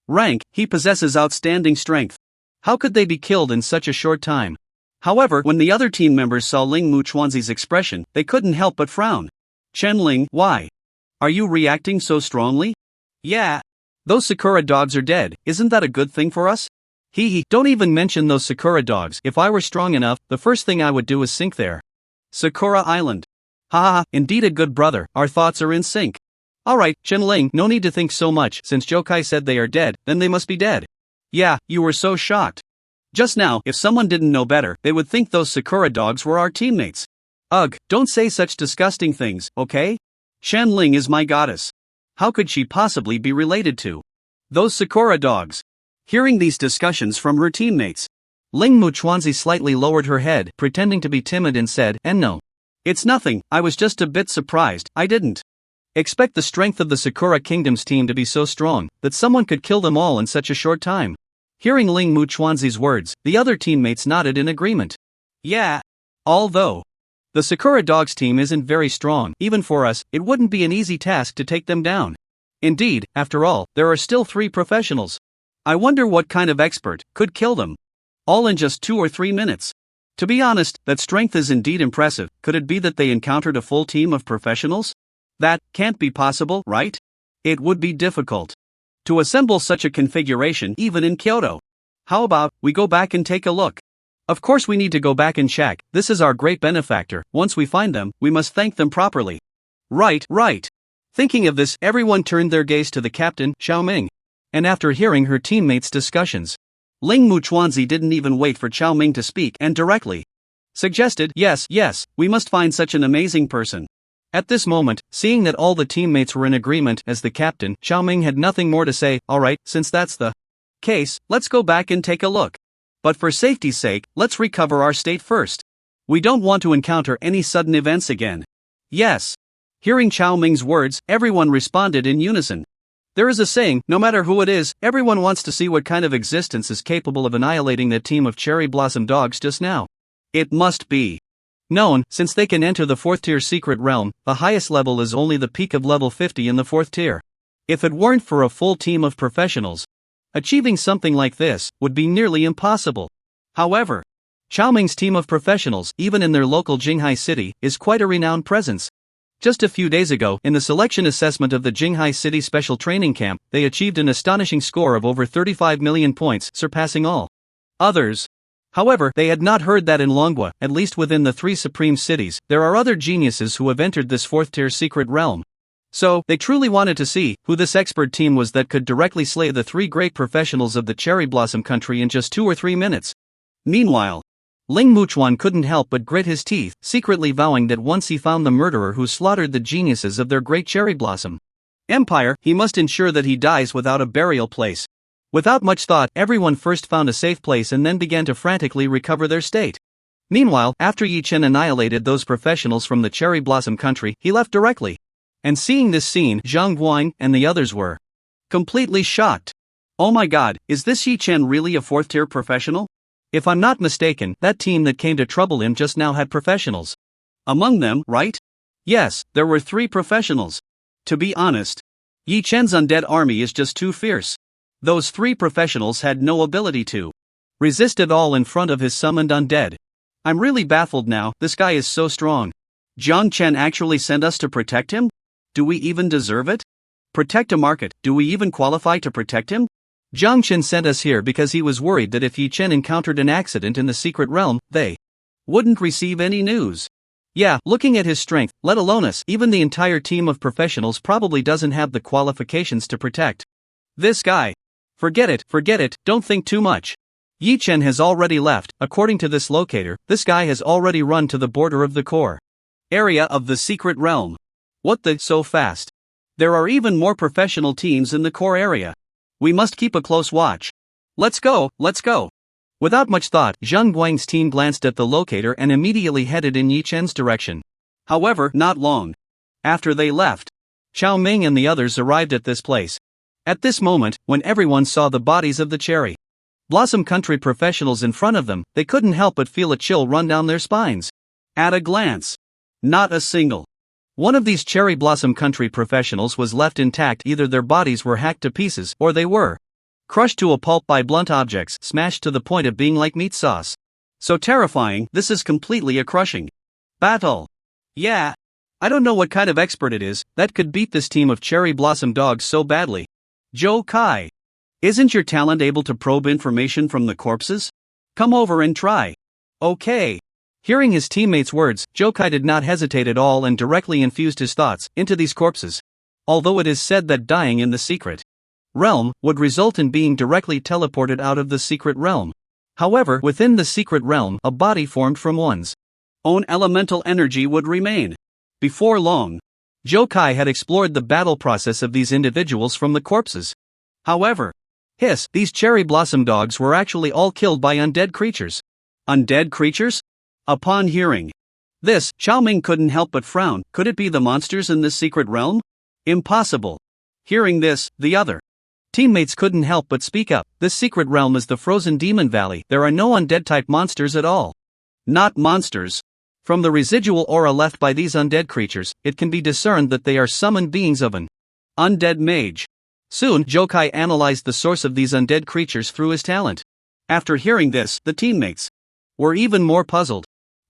rank, he possesses outstanding strength. How could they be killed in such a short time? However, when the other team members saw Ling Muchuanzi's expression, they couldn't help but frown. Chen Ling, why? Are you reacting so strongly? Yeah. Those Sakura dogs are dead, isn't that a good thing for us? Hee, don't even mention those Sakura dogs. If I were strong enough, the first thing I would do is sink there. Sakura Island. Haha, indeed a good brother, our thoughts are in sync. Alright, Chen Ling, no need to think so much, since Zhou Kai said they are dead, then they must be dead. Yeah, you were so shocked. Just now, if someone didn't know better, they would think those Sakura dogs were our teammates. Ugh, don't say such disgusting things, okay? Shan Ling is my goddess. How could she possibly be related to those Sakura dogs? Hearing these discussions from her teammates, Ling Muchuanzi slightly lowered her head, pretending to be timid and said, and no. It's nothing, I was just a bit surprised. I didn't expect the strength of the Sakura Kingdom's team to be so strong, that someone could kill them all in such a short time. Hearing Ling Muchuanzi's words, the other teammates nodded in agreement. Yeah. Although the Sakura Dogs team isn't very strong, even for us, it wouldn't be an easy task to take them down. Indeed, after all, there are still 3 professionals. I wonder what kind of expert could kill them. All in just 2 or 3 minutes. To be honest, that strength is indeed impressive. Could it be that they encountered a full team of professionals? That can't be possible, right? It would be difficult to assemble such a configuration even in Kyoto. How about we go back and take a look? Of course we need to go back and check. This is our great benefactor. Once we find them, we must thank them properly. Right. Thinking of this, everyone turned their gaze to the captain, Xiao Ming. And after hearing her teammates' discussions, Ling Muchuanzi didn't even wait for Xiao Ming to speak and directly suggested, yes, we must find such an amazing person. At this moment, seeing that all the teammates were in agreement as the captain, Xiao Ming had nothing more to say. Alright, since that's the case, let's go back and take a look. But for safety's sake, let's recover our state first. We don't want to encounter any sudden events again. Yes. Hearing Chao Ming's words, everyone responded in unison. There is a saying, no matter who it is, everyone wants to see what kind of existence is capable of annihilating that team of cherry blossom dogs just now. It must be known, since they can enter the 4th tier secret realm. The highest level is only the peak of level 50 in the 4th tier. If it weren't for a full team of professionals, achieving something like this would be nearly impossible. However, Chao Ming's team of professionals, even in their local Jinghai city, is quite a renowned presence. Just a few days ago, in the selection assessment of the Jinghai City Special Training Camp, they achieved an astonishing score of over 35 million points, surpassing all others. However, they had not heard that in Longwa, at least within the 3 supreme cities, there are other geniuses who have entered this 4th tier secret realm. So, they truly wanted to see who this expert team was that could directly slay the 3 great professionals of the cherry blossom country in just 2 or 3 minutes. Meanwhile, Ling Muchuan couldn't help but grit his teeth, secretly vowing that once he found the murderer who slaughtered the geniuses of their great cherry blossom empire, he must ensure that he dies without a burial place. Without much thought, everyone first found a safe place and then began to frantically recover their state. Meanwhile, after Yi Chen annihilated those professionals from the cherry blossom country, he left directly. And seeing this scene, Zhang Guang and the others were completely shocked. Oh my god, is this Yi Chen really a 4th tier professional? If I'm not mistaken, that team that came to trouble him just now had professionals among them, right? Yes, there were 3 professionals. To be honest, Yi Chen's undead army is just too fierce. Those 3 professionals had no ability to resist at all in front of his summoned undead. I'm really baffled now, this guy is so strong. Jiang Chen actually sent us to protect him? Do we even deserve it? Protect a market, do we even qualify to protect him? Jiang Chen sent us here because he was worried that if Yi Chen encountered an accident in the secret realm, they wouldn't receive any news. Yeah, looking at his strength, let alone us, even the entire team of professionals probably doesn't have the qualifications to protect this guy. Forget it, don't think too much. Yi Chen has already left. According to this locator, this guy has already run to the border of the core area of the secret realm. What the, so fast? There are even more professional teams in the core area. We must keep a close watch. Let's go. Without much thought, Zhang Guang's team glanced at the locator and immediately headed in Yi Chen's direction. However, not long after they left, Chao Ming and the others arrived at this place. At this moment, when everyone saw the bodies of the cherry blossom country professionals in front of them, they couldn't help but feel a chill run down their spines. At a glance, not a single one of these cherry blossom country professionals was left intact. Either their bodies were hacked to pieces, or they were crushed to a pulp by blunt objects, smashed to the point of being like meat sauce. So terrifying, this is completely a crushing battle. Yeah. I don't know what kind of expert it is that could beat this team of cherry blossom dogs so badly. Zhou Kai, isn't your talent able to probe information from the corpses? Come over and try. Okay. Hearing his teammates' words, Zhou Kai did not hesitate at all and directly infused his thoughts into these corpses. Although it is said that dying in the secret realm would result in being directly teleported out of the secret realm. However, within the secret realm, a body formed from one's own elemental energy would remain. Before long, Zhou Kai had explored the battle process of these individuals from the corpses. However, these cherry blossom dogs were actually all killed by undead creatures. Undead creatures? Upon hearing this, Chao Ming couldn't help but frown. Could it be the monsters in this secret realm? Impossible. Hearing this, the other teammates couldn't help but speak up. This secret realm is the frozen demon valley. There are no undead-type monsters at all. Not monsters. From the residual aura left by these undead creatures, it can be discerned that they are summoned beings of an undead mage. Soon, Zhou Kai analyzed the source of these undead creatures through his talent. After hearing this, the teammates were even more puzzled.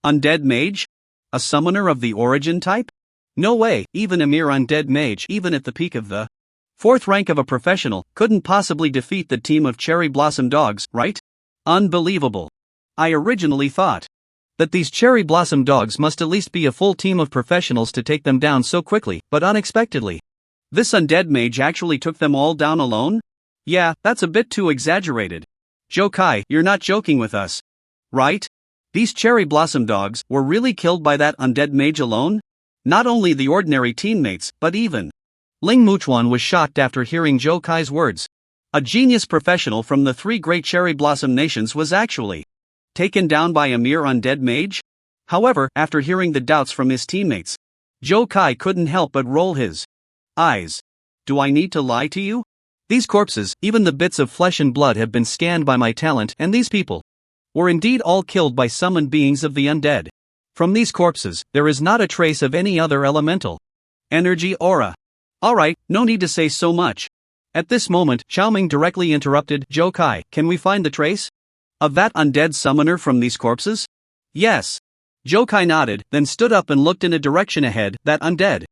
Undead mage? A summoner of the origin type? No way, even a mere undead mage, even at the peak of the 4th rank of a professional, couldn't possibly defeat the team of cherry blossom dogs, right? Unbelievable. I originally thought that these cherry blossom dogs must at least be a full team of professionals to take them down so quickly, but unexpectedly, this undead mage actually took them all down alone? Yeah, that's a bit too exaggerated. Zhou Kai, you're not joking with us, right? These cherry blossom dogs were really killed by that undead mage alone? Not only the ordinary teammates, but even Ling Muchuan was shocked after hearing Zhou Kai's words. A genius professional from the 3 great cherry blossom nations was actually taken down by a mere undead mage? However, after hearing the doubts from his teammates, Zhou Kai couldn't help but roll his eyes. Do I need to lie to you? These corpses, even the bits of flesh and blood, have been scanned by my talent, and these people were indeed all killed by summoned beings of the undead. From these corpses, there is not a trace of any other elemental energy aura. Alright, no need to say so much. At this moment, Xiaoming directly interrupted. Zhou Kai, can we find the trace of that undead summoner from these corpses? Yes. Zhou Kai nodded, then stood up and looked in a direction ahead. That undead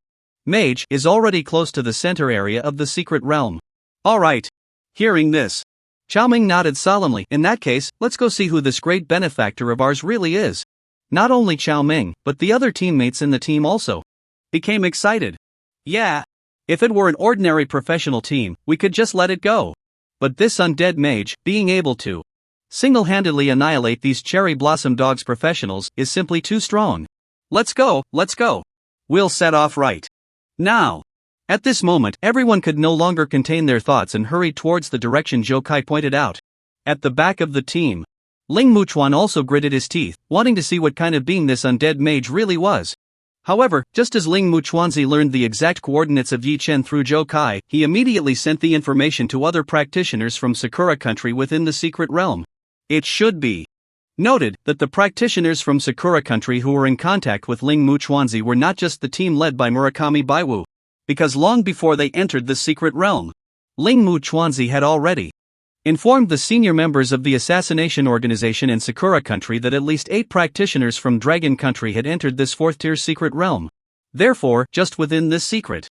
mage is already close to the center area of the secret realm. Alright. Hearing this, Xiaoming nodded solemnly. In that case, let's go see who this great benefactor of ours really is. Not only Xiaoming, but the other teammates in the team also became excited. Yeah. If it were an ordinary professional team, we could just let it go. But this undead mage, being able to single-handedly annihilate these cherry blossom dogs professionals, is simply too strong. Let's go, let's go. We'll set off right now. At this moment, everyone could no longer contain their thoughts and hurried towards the direction Zhou Kai pointed out. At the back of the team, Ling Muchuan also gritted his teeth, wanting to see what kind of being this undead mage really was. However, just as Ling Muchuanzi learned the exact coordinates of Yi Chen through Zhou Kai, he immediately sent the information to other practitioners from Sakura country within the secret realm. It should be noted that the practitioners from Sakura country who were in contact with Ling Muchuanzi were not just the team led by Murakami Baiwu. Because long before they entered the secret realm, Ling Muchuanzi had already informed the senior members of the assassination organization in Sakura country that at least 8 practitioners from Dragon country had entered this 4th-tier secret realm. Therefore, just within this secret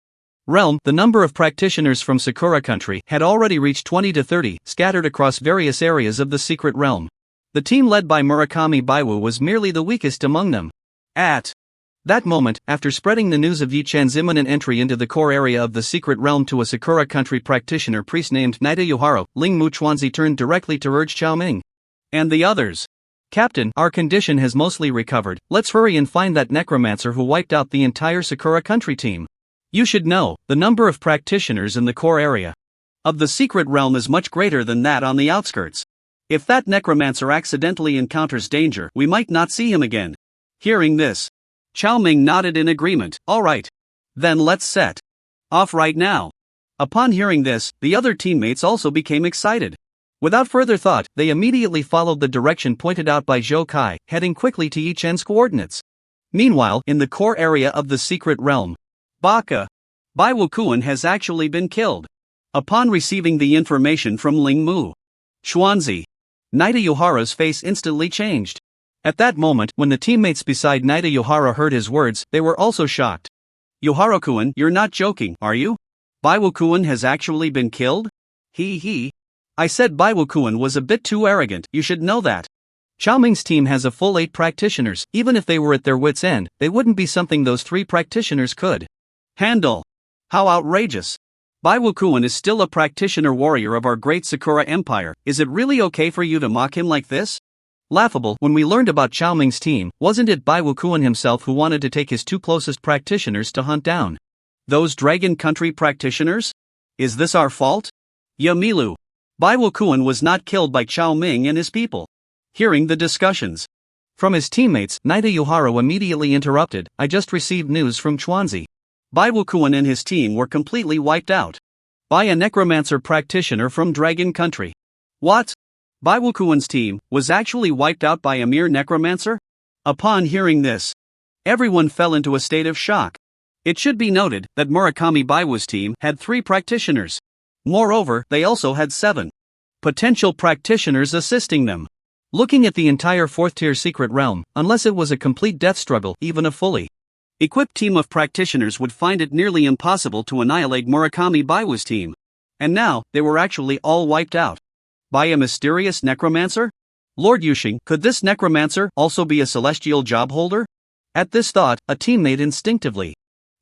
realm, the number of practitioners from Sakura country had already reached 20 to 30, scattered across various areas of the secret realm. The team led by Murakami Baiwu was merely the weakest among them. At that moment, after spreading the news of Yi Chen's imminent entry into the core area of the secret realm to a Sakura country practitioner priest named Naida Yuharo, Ling Muchuanzi turned directly to urge Xiaoming and the others. Captain, our condition has mostly recovered. Let's hurry and find that necromancer who wiped out the entire Sakura country team. You should know, the number of practitioners in the core area of the secret realm is much greater than that on the outskirts. If that necromancer accidentally encounters danger, we might not see him again. Hearing this, Xiaoming nodded in agreement. Alright. Then let's set off right now. Upon hearing this, the other teammates also became excited. Without further thought, they immediately followed the direction pointed out by Zhou Kai, heading quickly to Yi Chen's coordinates. Meanwhile, in the core area of the secret realm, Baka Baiwu Kuan has actually been killed. Upon receiving the information from Ling Mu Xuanzi, Naida Yuhara's face instantly changed. At that moment, when the teammates beside Naida Yuhara heard his words, they were also shocked. Yuhara-kun, you're not joking, are you? Baiwu-kun has actually been killed? He. I said Baiwu-kun was a bit too arrogant, you should know that. Xiaoming's team has a full 8 practitioners. Even if they were at their wits' end, they wouldn't be something those 3 practitioners could handle. How outrageous. Baiwu-kun is still a practitioner warrior of our great Sakura Empire. Is it really okay for you to mock him like this? Laughable. When we learned about Xiaoming's team, wasn't it Baiwu-kun himself who wanted to take his 2 closest practitioners to hunt down those Dragon Country practitioners? Is this our fault? Yamilu. Baiwu-kun was not killed by Xiaoming and his people. Hearing the discussions from his teammates, Naida Yuhara immediately interrupted. I just received news from Xuanzi. Baiwu-kun and his team were completely wiped out by a necromancer practitioner from Dragon Country. What? Baiwu-kun's team was actually wiped out by a mere necromancer? Upon hearing this, everyone fell into a state of shock. It should be noted that Murakami Baiwu's team had 3 practitioners. Moreover, they also had 7 potential practitioners assisting them. Looking at the entire 4th-tier secret realm, unless it was a complete death struggle, even a fully equipped team of practitioners would find it nearly impossible to annihilate Murakami Baiwu's team. And now, they were actually all wiped out by a mysterious necromancer? Lord Yuxing, could this necromancer also be a celestial job holder? At this thought, a teammate instinctively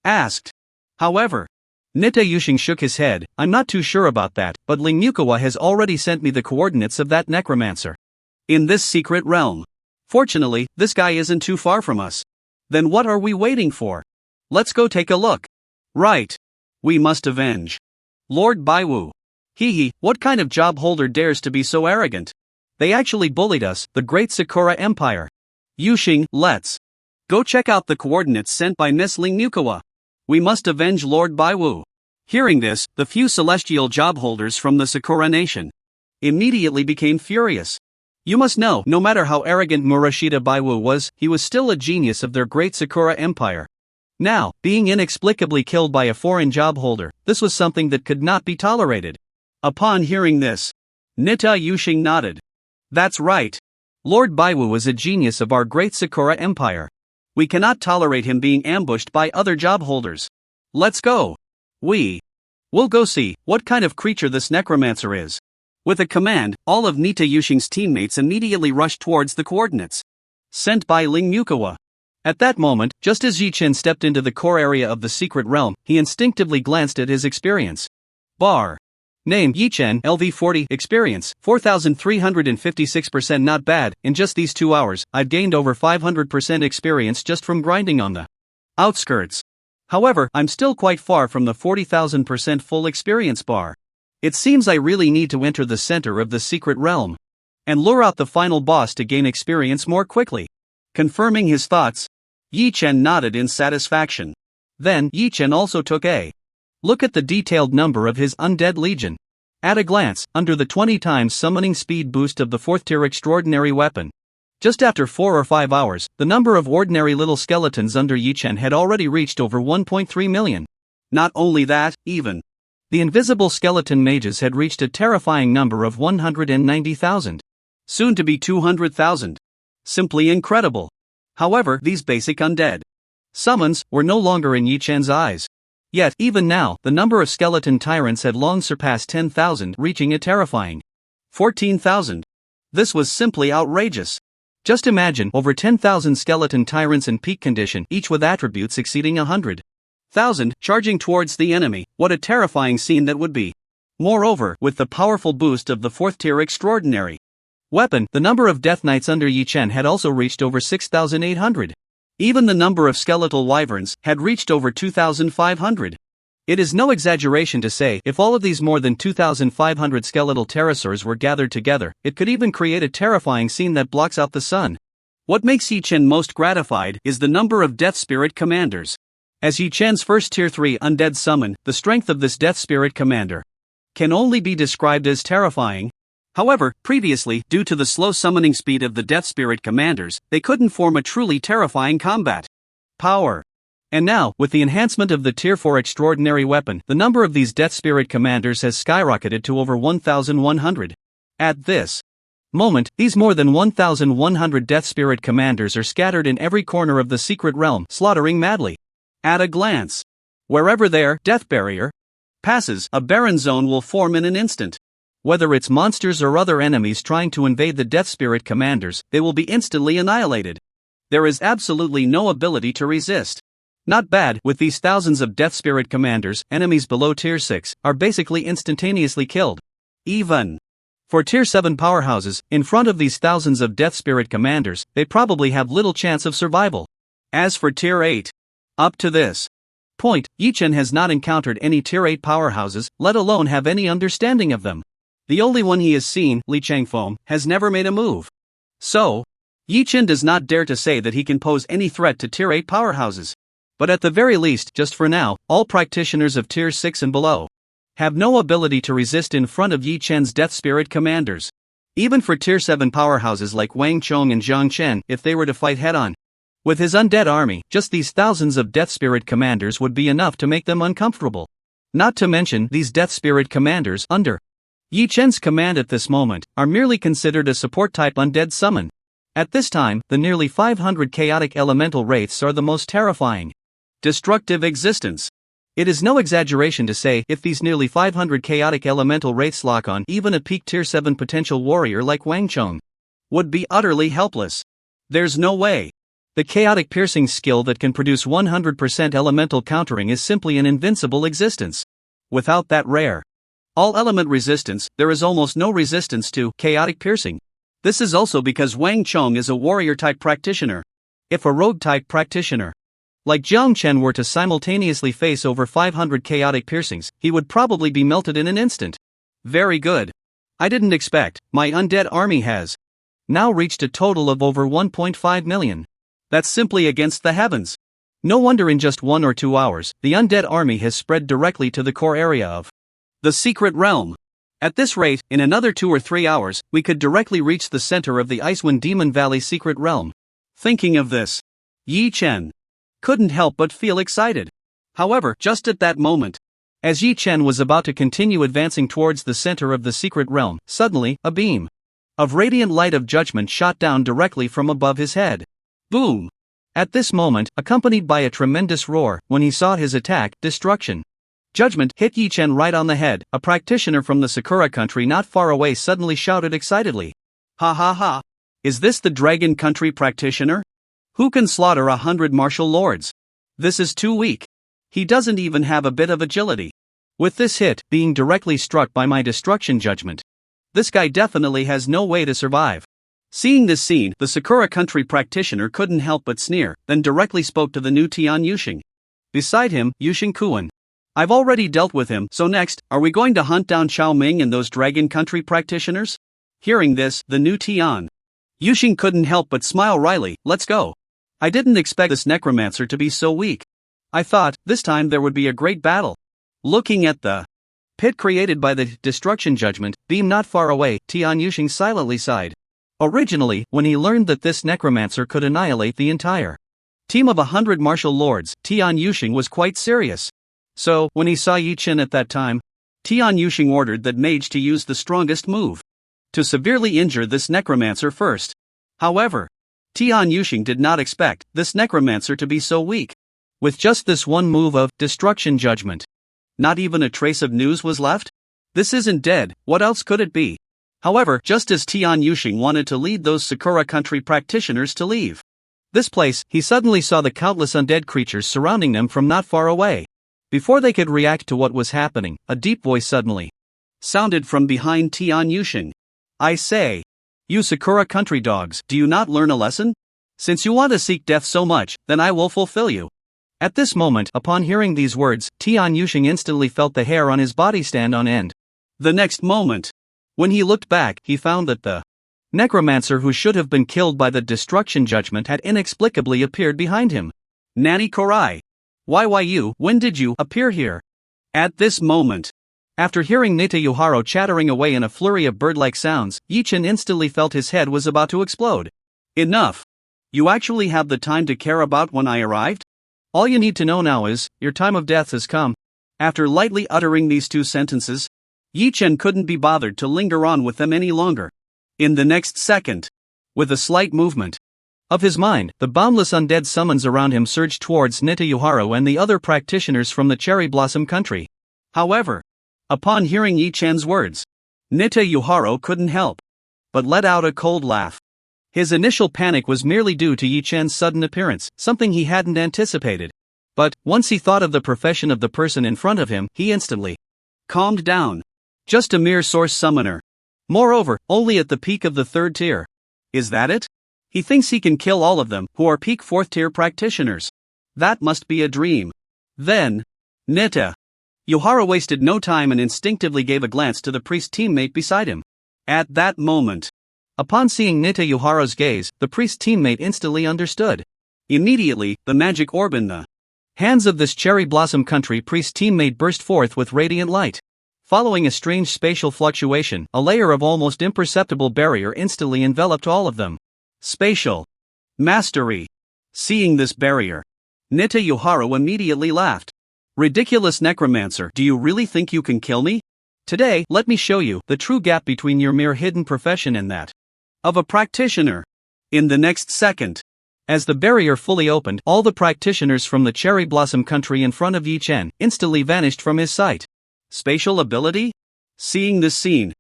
asked. However, Nita Yuxing shook his head. I'm not too sure about that, but Ling Mukawa has already sent me the coordinates of that necromancer in this secret realm. Fortunately, this guy isn't too far from us. Then what are we waiting for? Let's go take a look. Right. We must avenge Lord Baiwu. What kind of job holder dares to be so arrogant? They actually bullied us, the great Sakura Empire. Yuxing, let's Go check out the coordinates sent by Miss Ling Nukawa. We must avenge Lord Baiwu. Hearing this, the few celestial job holders from the Sakura Nation immediately became furious. You must know, no matter how arrogant Murashita Baiwu was, he was still a genius of their great Sakura Empire. Now, being inexplicably killed by a foreign job holder, this was something that could not be tolerated. Upon hearing this, Nita Yushing nodded. That's right. Lord Baiwu is a genius of our great Sakura Empire. We cannot tolerate him being ambushed by other job holders. Let's go. We'll go see what kind of creature this necromancer is. With a command, all of Nita Yushing's teammates immediately rushed towards the coordinates sent by Ling Nukawa. At that moment, just as Yi-Chen stepped into the core area of the secret realm, he instinctively glanced at his experience bar. Name Yi-Chen LV40 experience 4356%. Not bad. In just these 2 hours, I've gained over 500% experience just from grinding on the outskirts. However, I'm still quite far from the 40,000% full experience bar. It seems I really need to enter the center of the secret realm and lure out the final boss to gain experience more quickly. Confirming his thoughts, Yi-Chen nodded in satisfaction. Then, Yi-Chen also took a look at the detailed number of his undead legion. At a glance, under the 20 times summoning speed boost of the 4th tier extraordinary weapon. Just after 4 or 5 hours, the number of ordinary little skeletons under Yi-Chen had already reached over 1.3 million. Not only that, even the invisible skeleton mages had reached a terrifying number of 190,000. Soon to be 200,000. Simply incredible. However, these basic undead summons were no longer in Yi-Chen's eyes. Yet, even now, the number of skeleton tyrants had long surpassed 10,000, reaching a terrifying 14,000. This was simply outrageous. Just imagine over 10,000 skeleton tyrants in peak condition, each with attributes exceeding 100,000, charging towards the enemy. What a terrifying scene that would be. Moreover, with the powerful boost of the 4th tier extraordinary weapon, the number of Death Knights under Yi-Chen had also reached over 6,800. Even the number of skeletal wyverns had reached over 2,500. It is no exaggeration to say, if all of these more than 2,500 skeletal pterosaurs were gathered together, it could even create a terrifying scene that blocks out the sun. What makes Yi-Chen most gratified is the number of Death Spirit commanders. As Yi-Chen's first tier 3 undead summon, the strength of this Death Spirit commander can only be described as terrifying. However, previously, due to the slow summoning speed of the Death Spirit commanders, they couldn't form a truly terrifying combat power. And now, with the enhancement of the Tier 4 extraordinary weapon, the number of these Death Spirit commanders has skyrocketed to over 1,100. At this moment, these more than 1,100 Death Spirit commanders are scattered in every corner of the secret realm, slaughtering madly. At a glance, wherever their death barrier passes, a barren zone will form in an instant. Whether it's monsters or other enemies trying to invade the Death Spirit commanders, they will be instantly annihilated. There is absolutely no ability to resist. Not bad. With these thousands of Death Spirit commanders, enemies below Tier 6 are basically instantaneously killed. Even for Tier 7 powerhouses, in front of these thousands of Death Spirit commanders, they probably have little chance of survival. As for Tier 8, up to this point, Yi-Chen has not encountered any Tier 8 powerhouses, let alone have any understanding of them. The only one he has seen, Li Changfeng, has never made a move. So, Yi-Chen does not dare to say that he can pose any threat to Tier 8 powerhouses. But at the very least, just for now, all practitioners of Tier 6 and below have no ability to resist in front of Yi-Chen's Death Spirit commanders. Even for Tier 7 powerhouses like Wang Chong and Zhang Chen, if they were to fight head-on with his undead army, just these thousands of Death Spirit commanders would be enough to make them uncomfortable. Not to mention, these Death Spirit commanders under Yi-Chen's command at this moment are merely considered a support-type undead summon. At this time, the nearly 500 chaotic elemental wraiths are the most terrifying destructive existence. It is no exaggeration to say, if these nearly 500 chaotic elemental wraiths lock on, even a peak Tier 7 potential warrior like Wang Chong would be utterly helpless. There's no way. The chaotic piercing skill that can produce 100% elemental countering is simply an invincible existence. Without that rare all element resistance, there is almost no resistance to chaotic piercing. This is also because Wang Chong is a warrior-type practitioner. If a rogue-type practitioner like Zhang Chen were to simultaneously face over 500 chaotic piercings, he would probably be melted in an instant. Very good. I didn't expect. My undead army has now reached a total of over 1.5 million. That's simply against the heavens. No wonder in just 1 or 2 hours, the undead army has spread directly to the core area of the secret realm. At this rate, in another 2 or 3 hours, we could directly reach the center of the Icewind Demon Valley secret realm. Thinking of this, Yi Chen couldn't help but feel excited. However, just at that moment, as Yi Chen was about to continue advancing towards the center of the secret realm, suddenly, a beam of radiant light of judgment shot down directly from above his head. Boom! At this moment, accompanied by a tremendous roar, when he saw his attack, destruction. Judgment hit Yi Chen right on the head. A practitioner from the Sakura country not far away suddenly shouted excitedly. Ha ha ha! Is this the Dragon Country practitioner? Who can slaughter 100 martial lords? This is too weak. He doesn't even have a bit of agility. With this hit being directly struck by my destruction judgment, this guy definitely has no way to survive. Seeing this scene, the Sakura country practitioner couldn't help but sneer, then directly spoke to the new Tian Yuxing. Beside him, Yuxing Kuan. I've already dealt with him, so next, are we going to hunt down Xiao Ming and those Dragon Country practitioners? Hearing this, the new Tian Yuxing couldn't help but smile wryly. Let's go. I didn't expect this necromancer to be so weak. I thought, this time there would be a great battle. Looking at the pit created by the destruction judgment beam not far away, Tian Yuxing silently sighed. Originally, when he learned that this necromancer could annihilate the entire team of 100 martial lords, Tian Yuxing was quite serious. So, when he saw Yi Chen at that time, Tian Yuxing ordered that Mage to use the strongest move to severely injure this necromancer first. However, Tian Yuxing did not expect this necromancer to be so weak. With just this one move of destruction judgment, not even a trace of news was left? This isn't dead, what else could it be? However, just as Tian Yuxing wanted to lead those Sakura country practitioners to leave this place, he suddenly saw the countless undead creatures surrounding them from not far away. Before they could react to what was happening, a deep voice suddenly sounded from behind Tian Yuxing. I say, you Sakura country dogs, do you not learn a lesson? Since you want to seek death so much, then I will fulfill you. At this moment, upon hearing these words, Tian Yuxing instantly felt the hair on his body stand on end. The next moment, when he looked back, he found that the necromancer who should have been killed by the destruction judgment had inexplicably appeared behind him. Nani Korai? Why you, when did you appear here? At this moment, after hearing Nita Yuharo chattering away in a flurry of bird-like sounds, Yi Chen instantly felt his head was about to explode. Enough! You actually have the time to care about when I arrived? All you need to know now is, your time of death has come. After lightly uttering these 2 sentences, Yi Chen couldn't be bothered to linger on with them any longer. In the next second, with a slight movement of his mind, the boundless undead summons around him surged towards Nita Yuharo and the other practitioners from the Cherry Blossom country. However, upon hearing Yi Chen's words, Nita Yuharo couldn't help but let out a cold laugh. His initial panic was merely due to Yi Chen's sudden appearance, something he hadn't anticipated. But, once he thought of the profession of the person in front of him, he instantly calmed down. Just a mere source summoner. Moreover, only at the peak of the 3rd tier. Is that it? He thinks he can kill all of them, who are peak 4th tier practitioners. That must be a dream. Then, Nita Yuharo wasted no time and instinctively gave a glance to the priest teammate beside him. At that moment, upon seeing Nita Yuharo's gaze, the priest teammate instantly understood. Immediately, the magic orb in the hands of this Cherry Blossom country priest teammate burst forth with radiant light. Following a strange spatial fluctuation, a layer of almost imperceptible barrier instantly enveloped all of them. Spatial mastery. Seeing this barrier, Nita Yuharo immediately laughed. Ridiculous necromancer, do you really think you can kill me? Today, let me show you the true gap between your mere hidden profession and that of a practitioner. In the next second, as the barrier fully opened, all the practitioners from the Cherry Blossom country in front of Yi Chen instantly vanished from his sight. Spatial ability? Seeing this scene,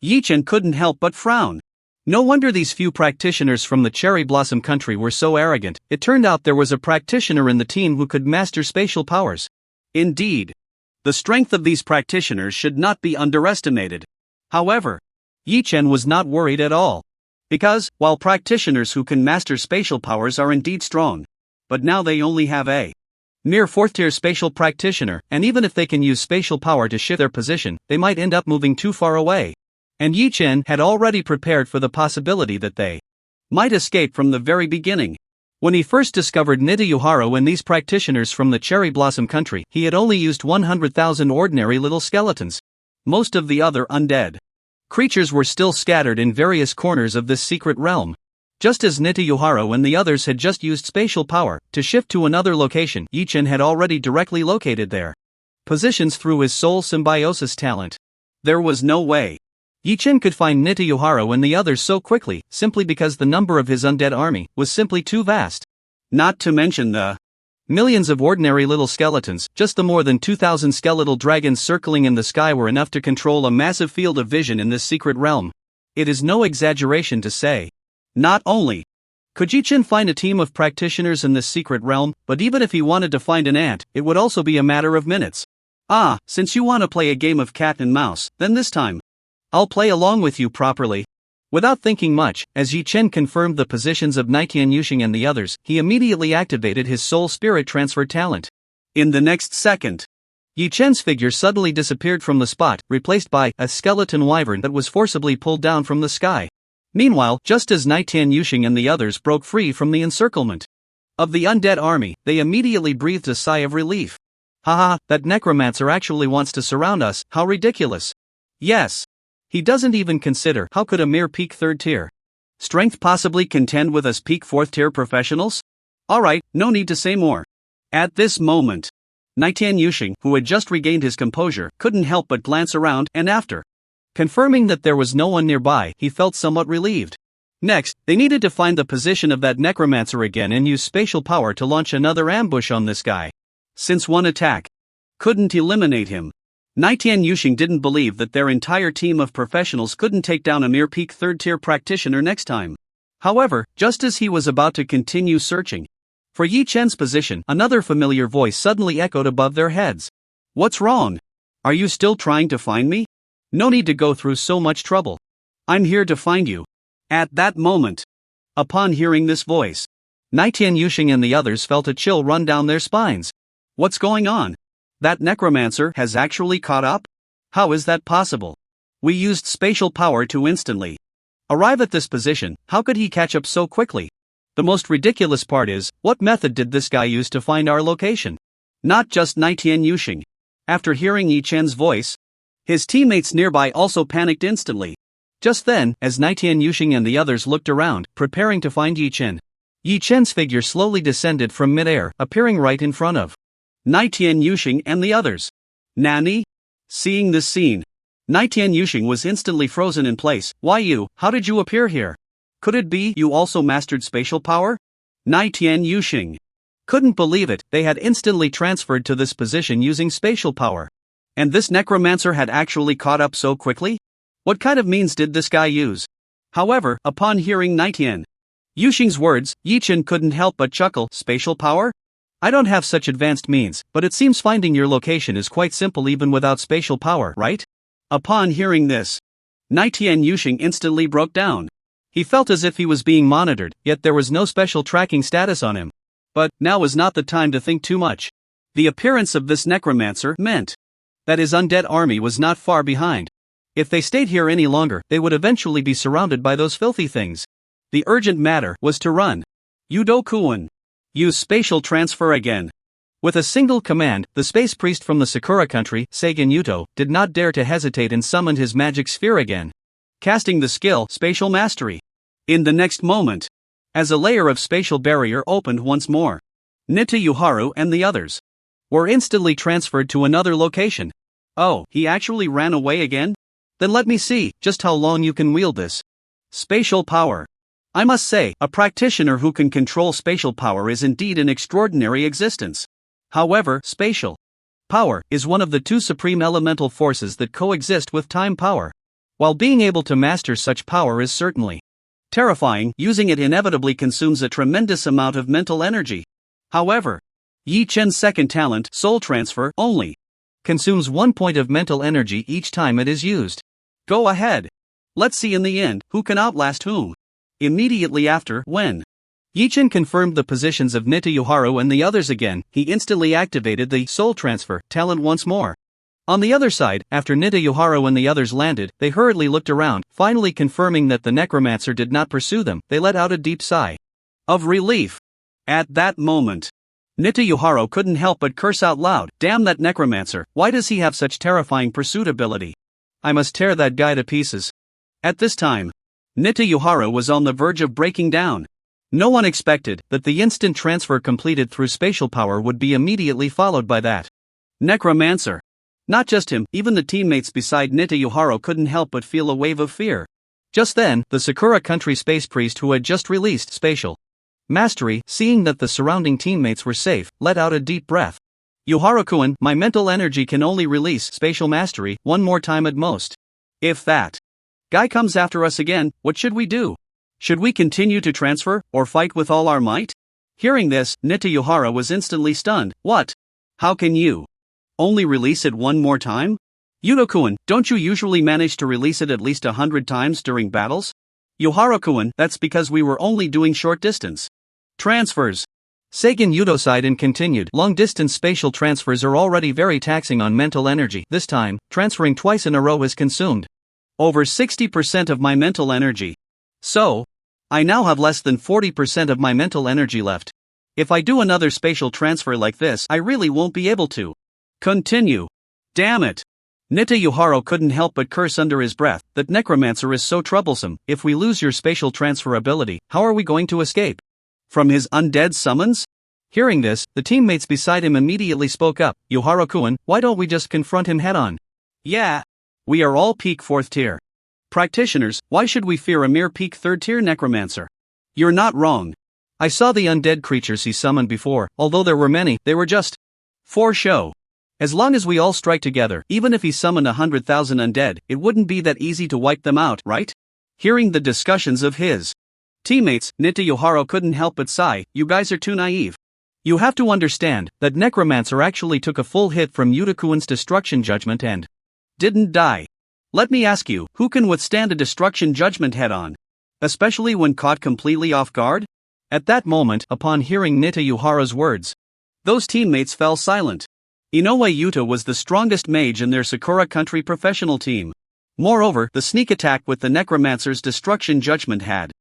Yi Chen couldn't help but frown. No wonder these few practitioners from the Cherry Blossom country were so arrogant. It turned out there was a practitioner in the team who could master spatial powers. Indeed, the strength of these practitioners should not be underestimated. However, Yi Chen was not worried at all. Because, while practitioners who can master spatial powers are indeed strong, but now they only have a mere 4th tier spatial practitioner, and even if they can use spatial power to shift their position, they might end up moving too far away. And Yi Chen had already prepared for the possibility that they might escape from the very beginning. When he first discovered Nitayuharu and these practitioners from the Cherry Blossom country, he had only used 100,000 ordinary little skeletons. Most of the other undead creatures were still scattered in various corners of this secret realm. Just as Nitayuharu and the others had just used spatial power to shift to another location, Yi-Chen had already directly located their positions through his soul symbiosis talent. There was no way Yi-Chen could find Nitayuharu and the others so quickly, simply because the number of his undead army was simply too vast. Not to mention the millions of ordinary little skeletons. Just the more than 2,000 skeletal dragons circling in the sky were enough to control a massive field of vision in this secret realm. It is no exaggeration to say. Not only could Yi-Chen find a team of practitioners in this secret realm, but even if he wanted to find an ant, it would also be a matter of minutes. Since you want to play a game of cat and mouse, then this time I'll play along with you properly. Without thinking much, as Yi-Chen confirmed the positions of Nietian Yuxing and the others, he immediately activated his soul spirit transfer talent. In the next second, Yi-Chen's figure suddenly disappeared from the spot, replaced by a skeleton wyvern that was forcibly pulled down from the sky. Meanwhile, just as Nietian Yuxing and the others broke free from the encirclement of the undead army, they immediately breathed a sigh of relief. Haha, that necromancer actually wants to surround us, how ridiculous. Yes. He doesn't even consider how could a mere peak 3rd tier strength possibly contend with us peak 4th tier professionals? Alright, no need to say more. At this moment, Nietian Yuxing, who had just regained his composure, couldn't help but glance around, and after confirming that there was no one nearby, he felt somewhat relieved. Next, they needed to find the position of that necromancer again and use spatial power to launch another ambush on this guy. Since one attack couldn't eliminate him, Nietian Yuxing didn't believe that their entire team of professionals couldn't take down a mere peak 3rd tier practitioner next time. However, just as he was about to continue searching for Yi-Chen's position, another familiar voice suddenly echoed above their heads. What's wrong? Are you still trying to find me? No need to go through so much trouble. I'm here to find you. At that moment, upon hearing this voice, Nietian Yuxing and the others felt a chill run down their spines. What's going on? That necromancer has actually caught up? How is that possible? We used spatial power to instantly arrive at this position. How could he catch up so quickly? The most ridiculous part is, what method did this guy use to find our location? Not just Nietian Yuxing. After hearing Yi-Chen's voice, his teammates nearby also panicked instantly. Just then, as Nietian Yuxing and the others looked around, preparing to find Yi-Chen, Yi-Chen's figure slowly descended from midair, appearing right in front of Nietian Yuxing and the others. Nani? Seeing this scene, Nietian Yuxing was instantly frozen in place. Why you? How did you appear here? Could it be you also mastered spatial power? Nietian Yuxing couldn't believe it. They had instantly transferred to this position using spatial power. And this necromancer had actually caught up so quickly? What kind of means did this guy use? However, upon hearing Nietian Yuxing's words, Yi-Chen couldn't help but chuckle. Spatial power? I don't have such advanced means, but it seems finding your location is quite simple even without spatial power, right? Upon hearing this, Nietian Yuxing instantly broke down. He felt as if he was being monitored, yet there was no special tracking status on him. But now was not the time to think too much. The appearance of this necromancer meant that his undead army was not far behind. If they stayed here any longer, they would eventually be surrounded by those filthy things. The urgent matter was to run. Yudokuin. Use spatial transfer again. With a single command, the space priest from the Sakura country, Seigen Yuto, did not dare to hesitate and summoned his magic sphere again, casting the skill Spatial Mastery. In the next moment, as a layer of spatial barrier opened once more, Nitayuharu and the others were instantly transferred to another location. Oh, he actually ran away again? Then let me see just how long you can wield this spatial power. I must say, a practitioner who can control spatial power is indeed an extraordinary existence. However, spatial power is one of the two supreme elemental forces that coexist with time power. While being able to master such power is certainly terrifying, using it inevitably consumes a tremendous amount of mental energy. However, Yi-Chen's second talent, Soul Transfer, only consumes 1 point of mental energy each time it is used. Go ahead. Let's see in the end who can outlast whom. Immediately after, when Yi-Chen confirmed the positions of Nitayuharu and the others again, he instantly activated the Soul Transfer talent once more. On the other side, after Nitayuharu and the others landed, they hurriedly looked around, finally confirming that the necromancer did not pursue them. They let out a deep sigh of relief. At that moment, Nitayuharo couldn't help but curse out loud. Damn that necromancer, why does he have such terrifying pursuit ability? I must tear that guy to pieces. At this time, Nitayuharo was on the verge of breaking down. No one expected that the instant transfer completed through spatial power would be immediately followed by that necromancer. Not just him, even the teammates beside Nitayuharo couldn't help but feel a wave of fear. Just then, the Sakura Country Space Priest who had just released spatial mastery, seeing that the surrounding teammates were safe, let out a deep breath. Yuharo-kun, my mental energy can only release spatial mastery one more time at most. If that guy comes after us again, what should we do? Should we continue to transfer, or fight with all our might? Hearing this, Nitayuhara was instantly stunned. What? How can you only release it one more time? Yuto-kun, don't you usually manage to release it at least 100 times during battles? Yuharo-kun, that's because we were only doing short distance transfers. Seigen Yuto sighed and continued. Long-distance spatial transfers are already very taxing on mental energy. This time, transferring twice in a row has consumed over 60% of my mental energy. So, I now have less than 40% of my mental energy left. If I do another spatial transfer like this, I really won't be able to continue. Damn it. Nitayuharo couldn't help but curse under his breath. That necromancer is so troublesome. If we lose your spatial transfer ability, how are we going to escape from his undead summons? Hearing this, the teammates beside him immediately spoke up. Yuharo-kun, why don't we just confront him head-on? Yeah. We are all peak 4th tier practitioners, why should we fear a mere peak 3rd tier necromancer? You're not wrong. I saw the undead creatures he summoned before, although there were many, they were just for show. As long as we all strike together, even if he summoned 100,000 undead, it wouldn't be that easy to wipe them out, right? Hearing the discussions of his teammates, Nitayuharo couldn't help but sigh. You guys are too naive. You have to understand that Necromancer actually took a full hit from Yuta-kun's destruction judgment and didn't die. Let me ask you, who can withstand a destruction judgment head-on? Especially when caught completely off guard? At that moment, upon hearing Nitayuhara's words, those teammates fell silent. Inoue Yuta was the strongest mage in their Sakura Country professional team. Moreover, the sneak attack with the Necromancer's destruction judgment had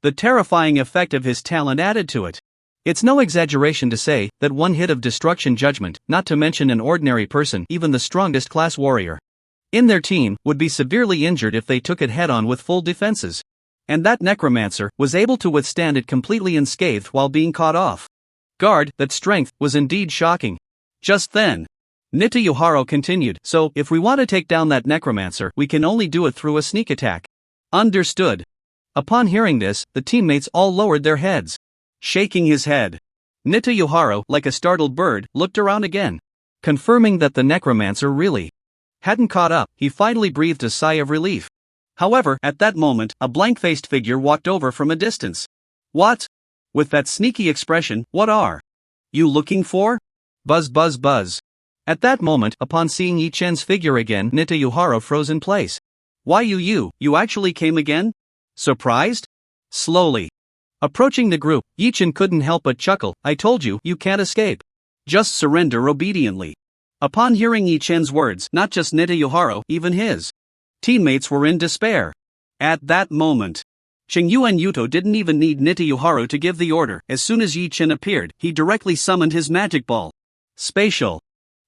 the terrifying effect of his talent added to it. It's no exaggeration to say that one hit of destruction judgment, not to mention an ordinary person, even the strongest class warrior in their team, would be severely injured if they took it head-on with full defenses. And that Necromancer was able to withstand it completely unscathed while being caught off guard. That strength was indeed shocking. Just then, Nitayuharo continued, so, if we want to take down that Necromancer, we can only do it through a sneak attack. Understood. Upon hearing this, the teammates all lowered their heads. Shaking his head, Nitayuharo, like a startled bird, looked around again. Confirming that the Necromancer really hadn't caught up, he finally breathed a sigh of relief. However, at that moment, a blank-faced figure walked over from a distance. What? With that sneaky expression, what are you looking for? Buzz buzz buzz. At that moment, upon seeing Ichen's figure again, Nitayuharo froze in place. Why you actually came again? Surprised? Slowly approaching the group, Ichen couldn't help but chuckle. I told you, you can't escape. Just surrender obediently. Upon hearing Ichen's words, not just Nitayuharo, even his teammates were in despair. At that moment, Chingyu and Yuto didn't even need Nitayuharo to give the order. As soon as Ichen appeared, he directly summoned his magic ball. Spatial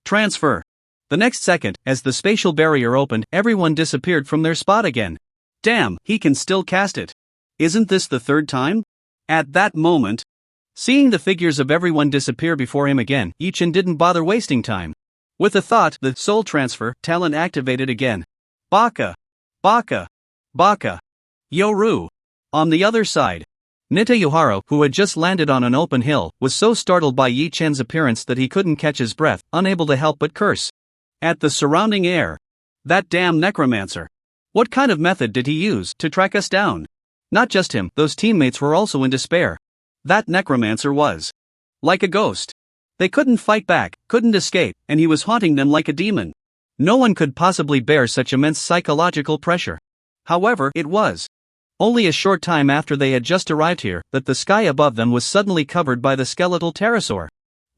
transfer. The next second, as the spatial barrier opened, everyone disappeared from their spot again. Damn, he can still cast it. Isn't this the third time? At that moment, seeing the figures of everyone disappear before him again, Ichen didn't bother wasting time. With a thought, the soul transfer talent activated again. Baka. Baka. Baka. Yoru. On the other side, Nitayuharo, who had just landed on an open hill, was so startled by Yi Chen's appearance that he couldn't catch his breath, unable to help but curse at the surrounding air. That damn Necromancer. What kind of method did he use to track us down? Not just him, those teammates were also in despair. That Necromancer was like a ghost. They couldn't fight back, couldn't escape, and he was haunting them like a demon. No one could possibly bear such immense psychological pressure. However, it was only a short time after they had just arrived here that the sky above them was suddenly covered by the skeletal pterosaur.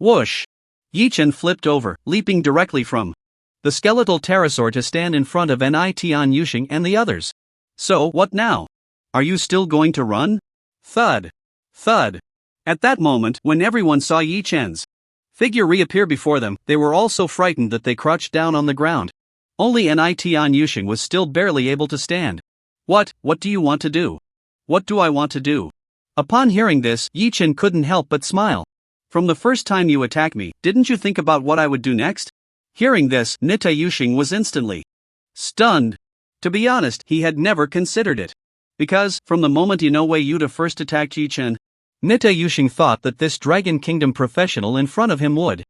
Whoosh! Yichen flipped over, leaping directly from the skeletal pterosaur to stand in front of Nitian Yushing and the others. So, what now? Are you still going to run? Thud. Thud. At that moment, when everyone saw Yi Chen's figure reappear before them, they were all so frightened that they crouched down on the ground. Only Tian Yusheng was still barely able to stand. What do you want to do? What do I want to do? Upon hearing this, Yi Chen couldn't help but smile. From the first time you attacked me, didn't you think about what I would do next? Hearing this, Nita Yusheng was instantly stunned. To be honest, he had never considered it. Because, from the moment Inoue Yuta first attacked Yi Chen, Nita Yusheng thought that this Dragon Kingdom professional in front of him would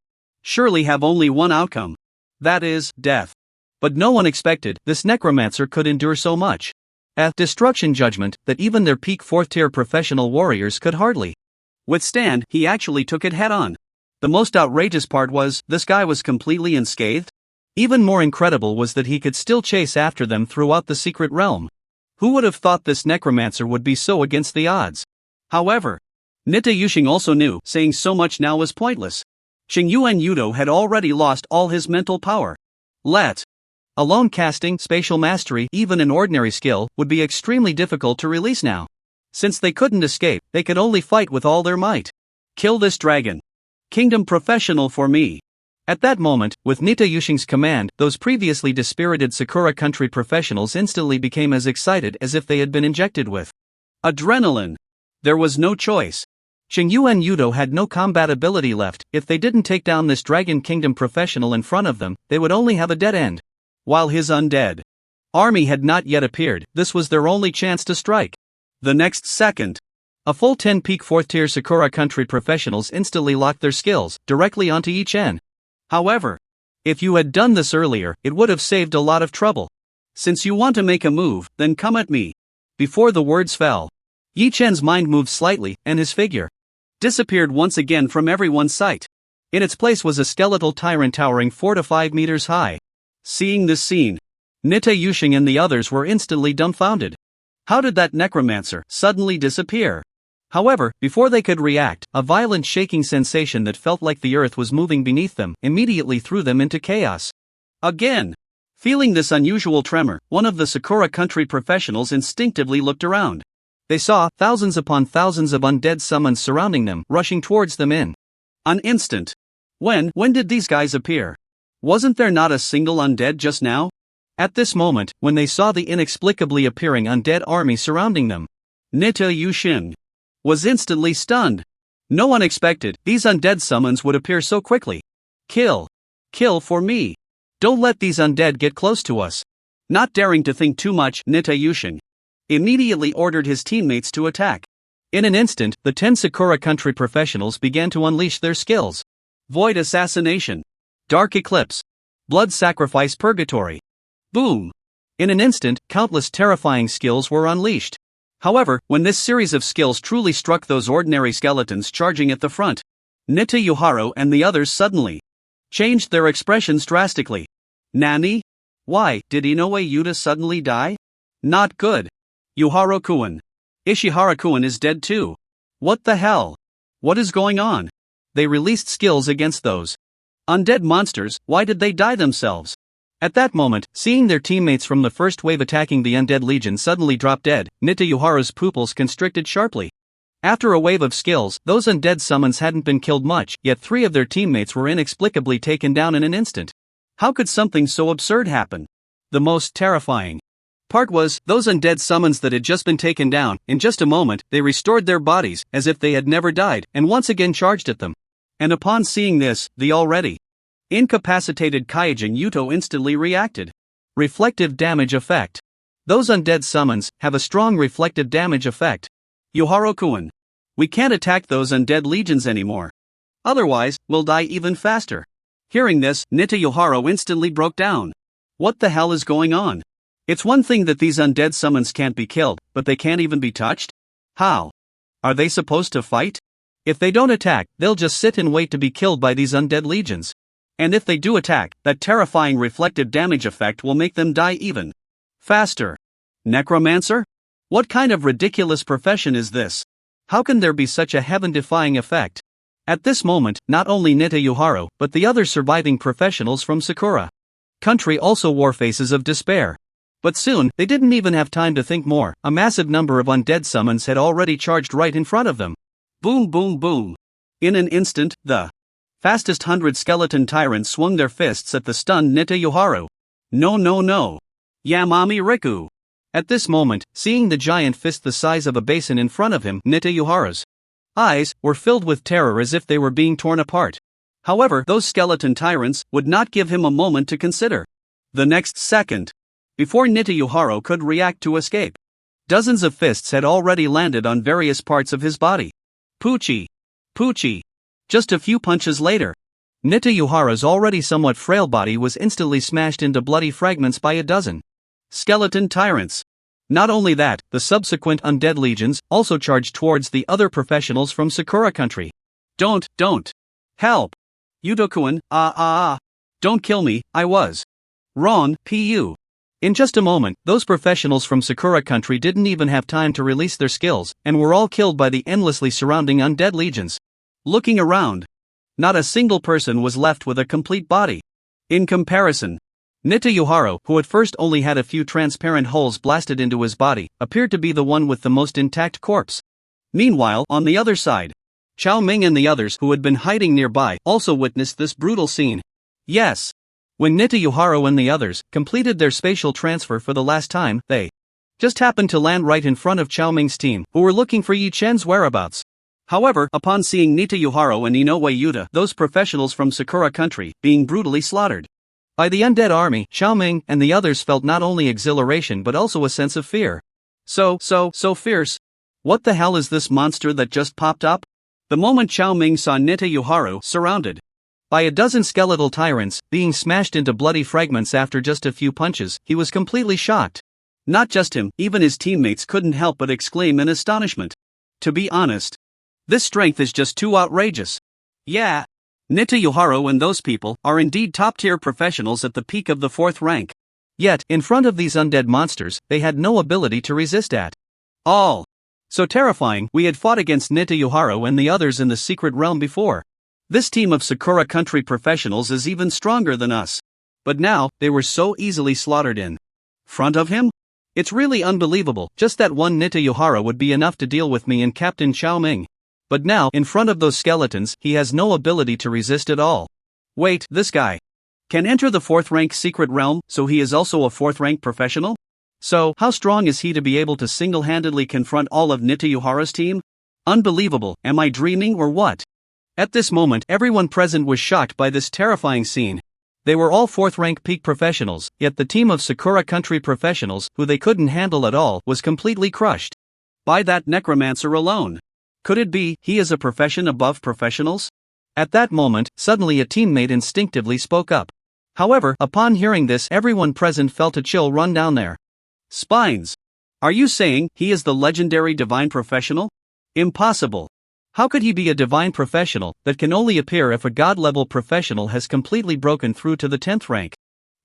surely have only one outcome. That is, death. But no one expected this necromancer could endure so much. A destruction judgment that even their peak 4th-tier professional warriors could hardly withstand. He actually took it head-on. The most outrageous part was, this guy was completely unscathed? Even more incredible was that he could still chase after them throughout the secret realm. Who would have thought this necromancer would be so against the odds? However, Nita Yusheng also knew saying so much now was pointless. Xingyuan Yudo had already lost all his mental power. Let alone casting, spatial mastery, even an ordinary skill, would be extremely difficult to release now. Since they couldn't escape, they could only fight with all their might. Kill this Dragon Kingdom professional for me. At that moment, with Nita Yusheng's command, those previously dispirited Sakura country professionals instantly became as excited as if they had been injected with adrenaline. There was no choice. Xingyuan Yudo had no combat ability left. If they didn't take down this Dragon Kingdom professional in front of them, they would only have a dead end. While his undead army had not yet appeared, this was their only chance to strike. The next second, a full 10 peak 4th-tier Sakura country professionals instantly locked their skills directly onto Yi Chen. However, if you had done this earlier, it would have saved a lot of trouble. Since you want to make a move, then come at me. Before the words fell, Yi Chen's mind moved slightly, and his figure disappeared once again from everyone's sight. In its place was a skeletal tyrant towering 4 to 5 meters high. Seeing this scene, Nita Yusheng and the others were instantly dumbfounded. How did that necromancer suddenly disappear? However, before they could react, a violent shaking sensation that felt like the earth was moving beneath them immediately threw them into chaos. Again, feeling this unusual tremor, one of the Sakura country professionals instinctively looked around. They saw thousands upon thousands of undead summons surrounding them, rushing towards them in an instant. When did these guys appear? Wasn't there not a single undead just now? At this moment, when they saw the inexplicably appearing undead army surrounding them, Nita Yusheng was instantly stunned. No one expected these undead summons would appear so quickly. Kill for me. Don't let these undead get close to us. Not daring to think too much, Nita Yusheng immediately ordered his teammates to attack. In an instant, the 10 Sakura country professionals began to unleash their skills. Void Assassination, Dark Eclipse, Blood Sacrifice Purgatory. Boom! In an instant, countless terrifying skills were unleashed. However, when this series of skills truly struck those ordinary skeletons charging at the front, Nita Yuharo and the others suddenly changed their expressions drastically. Nani? Why, did Inoue Yuta suddenly die? Not good. Yuharo-kun. Ishihara-kun is dead too. What the hell? What is going on? They released skills against those undead monsters. Why did they die themselves? At that moment, seeing their teammates from the first wave attacking the undead legion suddenly drop dead, Nita Yuharo's pupils constricted sharply. After a wave of skills, those undead summons hadn't been killed much, yet 3 of their teammates were inexplicably taken down in an instant. How could something so absurd happen? The most terrifying part was, those undead summons that had just been taken down, in just a moment, they restored their bodies, as if they had never died, and once again charged at them. And upon seeing this, the already incapacitated Kaijin Yuto instantly reacted. Reflective damage effect. Those undead summons have a strong reflective damage effect. Yuharo-kun, we can't attack those undead legions anymore. Otherwise, we'll die even faster. Hearing this, Nita Yuharo instantly broke down. What the hell is going on? It's one thing that these undead summons can't be killed, but they can't even be touched? How? Are they supposed to fight? If they don't attack, they'll just sit and wait to be killed by these undead legions. And if they do attack, that terrifying reflective damage effect will make them die even faster. Necromancer? What kind of ridiculous profession is this? How can there be such a heaven-defying effect? At this moment, not only Nita Yuharo, but the other surviving professionals from Sakura country also wore faces of despair. But soon, they didn't even have time to think more. A massive number of undead summons had already charged right in front of them. Boom boom boom. In an instant, the fastest 100 skeleton tyrants swung their fists at the stunned Nita Yoharu. No no no. Yamami Riku. At this moment, seeing the giant fist the size of a basin in front of him, Nita Yoharu's eyes were filled with terror as if they were being torn apart. However, those skeleton tyrants would not give him a moment to consider. The next second, before Nita Yoharu could react to escape, dozens of fists had already landed on various parts of his body. Poochie! Poochie! Just a few punches later, Nita Yoharu's already somewhat frail body was instantly smashed into bloody fragments by a dozen skeleton tyrants. Not only that, the subsequent undead legions also charged towards the other professionals from Sakura country. Don't. Help! Yudokuin, don't kill me, I was wrong, pu. In just a moment, those professionals from Sakura country didn't even have time to release their skills, and were all killed by the endlessly surrounding undead legions. Looking around, not a single person was left with a complete body. In comparison, Nita Yoharu, who at first only had a few transparent holes blasted into his body, appeared to be the one with the most intact corpse. Meanwhile, on the other side, Chao Ming and the others who had been hiding nearby also witnessed this brutal scene. Yes. When Nita Yoharu and the others completed their spatial transfer for the last time, they just happened to land right in front of Chao Ming's team, who were looking for Yi Chen's whereabouts. However, upon seeing Nita Yoharu and Inoue Yuta, those professionals from Sakura country, being brutally slaughtered by the undead army, Chao Ming and the others felt not only exhilaration but also a sense of fear. So fierce. What the hell is this monster that just popped up? The moment Chao Ming saw Nita Yoharu surrounded by a dozen skeletal tyrants, being smashed into bloody fragments after just a few punches, he was completely shocked. Not just him, even his teammates couldn't help but exclaim in astonishment. To be honest, this strength is just too outrageous. Yeah. Nita Yoharu and those people are indeed top-tier professionals at the peak of the 4th rank. Yet, in front of these undead monsters, they had no ability to resist at all. So terrifying, we had fought against Nita Yoharu and the others in the secret realm before. This team of Sakura country professionals is even stronger than us. But now, they were so easily slaughtered in front of him? It's really unbelievable, just that one Nita Yoharu would be enough to deal with me and Captain Chao Ming. But now, in front of those skeletons, he has no ability to resist at all. Wait, this guy can enter the 4th rank secret realm, so he is also a 4th rank professional? So, how strong is he to be able to single-handedly confront all of Nita Yoharu's team? Unbelievable, am I dreaming or what? At this moment, everyone present was shocked by this terrifying scene. They were all 4th rank peak professionals, yet the team of Sakura country professionals, who they couldn't handle at all, was completely crushed by that necromancer alone. Could it be he is a profession above professionals? At that moment, suddenly a teammate instinctively spoke up. However, upon hearing this, everyone present felt a chill run down their spines. Are you saying he is the legendary divine professional? Impossible. How could he be a divine professional that can only appear if a god-level professional has completely broken through to the 10th rank?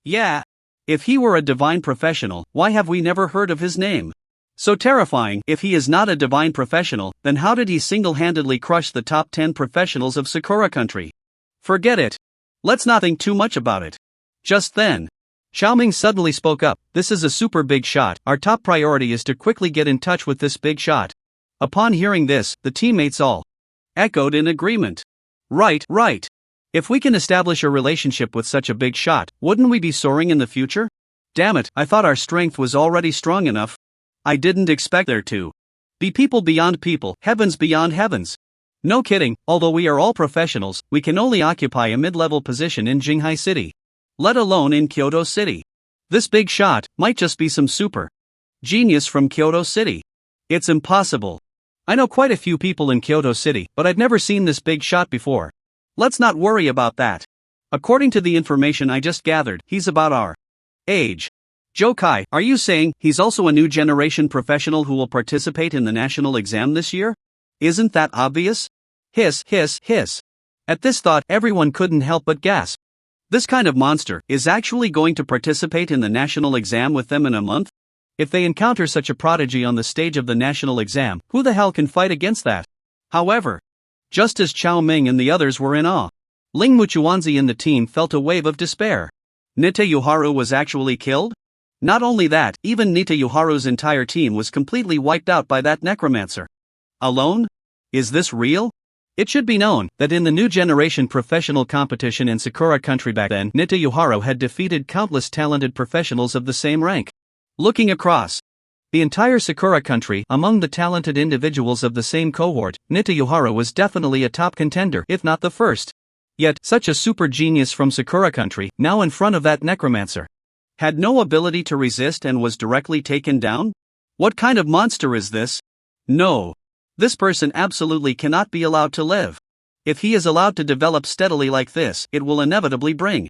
Yeah. If he were a divine professional, why have we never heard of his name? So terrifying, if he is not a divine professional, then how did he single-handedly crush the top 10 professionals of Sakura country? Forget it. Let's not think too much about it. Just then, Chao Ming suddenly spoke up. This is a super big shot, our top priority is to quickly get in touch with this big shot. Upon hearing this, the teammates all echoed in agreement. Right. If we can establish a relationship with such a big shot, wouldn't we be soaring in the future? Damn it, I thought our strength was already strong enough. I didn't expect there to be people beyond people, heavens beyond heavens. No kidding, although we are all professionals, we can only occupy a mid-level position in Jinghai City. Let alone in Kyoto City. This big shot might just be some super genius from Kyoto City. It's impossible. I know quite a few people in Kyoto City, but I've never seen this big shot before. Let's not worry about that. According to the information I just gathered, he's about our age. Jokai, are you saying he's also a new generation professional who will participate in the national exam this year? Isn't that obvious? Hiss. At this thought, everyone couldn't help but gasp. This kind of monster is actually going to participate in the national exam with them in a month? If they encounter such a prodigy on the stage of the national exam, who the hell can fight against that? However, just as Chao Ming and the others were in awe, Ling Muchuanzi and the team felt a wave of despair. Nita Yoharu was actually killed? Not only that, even Nita Yoharu's entire team was completely wiped out by that necromancer. Alone? Is this real? It should be known that in the new generation professional competition in Sakura Country back then, Nita Yuharo had defeated countless talented professionals of the same rank. Looking across the entire Sakura Country, among the talented individuals of the same cohort, Nita Yuharo was definitely a top contender, if not the first. Yet, such a super genius from Sakura Country, now in front of that necromancer, had no ability to resist and was directly taken down? What kind of monster is this? No. This person absolutely cannot be allowed to live. If he is allowed to develop steadily like this, it will inevitably bring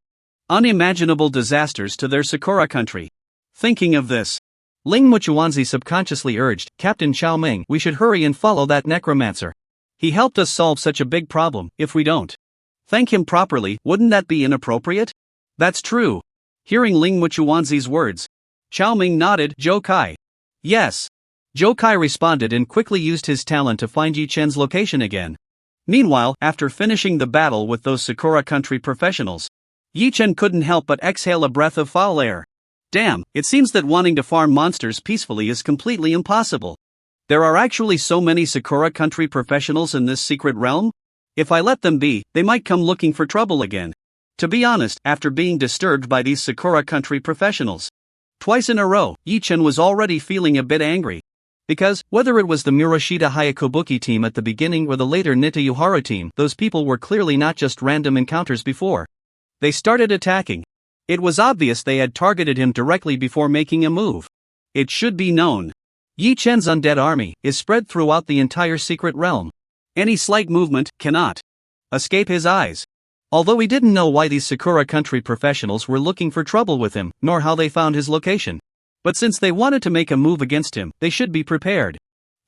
unimaginable disasters to their Sakura Country. Thinking of this, Ling Muchuanzi subconsciously urged, Captain Xiao Ming, we should hurry and follow that necromancer. He helped us solve such a big problem. If we don't thank him properly, wouldn't that be inappropriate? That's true. Hearing Ling Muchuanzi's words, Xiao Ming nodded. Zhou Kai. Yes. Zhou Kai responded and quickly used his talent to find Yi Chen's location again. Meanwhile, after finishing the battle with those Sakura Country professionals, Yi Chen couldn't help but exhale a breath of foul air. Damn, it seems that wanting to farm monsters peacefully is completely impossible. There are actually so many Sakura Country professionals in this secret realm? If I let them be, they might come looking for trouble again. To be honest, after being disturbed by these Sakura Country professionals twice in a row, Yi Chen was already feeling a bit angry. Because, whether it was the Murashita Hayakobuki team at the beginning or the later Nita Yuharo team, those people were clearly not just random encounters before they started attacking. It was obvious they had targeted him directly before making a move. It should be known, Yi Chen's undead army is spread throughout the entire secret realm. Any slight movement cannot escape his eyes. Although he didn't know why these Sakura Country professionals were looking for trouble with him, nor how they found his location. But since they wanted to make a move against him, they should be prepared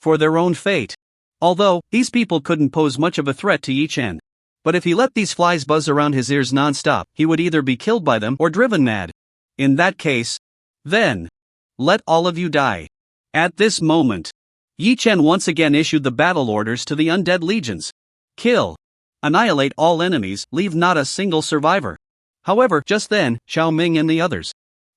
for their own fate. Although, these people couldn't pose much of a threat to Yi Chen. But if he let these flies buzz around his ears non-stop, he would either be killed by them or driven mad. In that case, then, let all of you die. At this moment, Yi Chen once again issued the battle orders to the undead legions. Kill. Annihilate all enemies, leave not a single survivor. However, just then, Xiao Ming and the others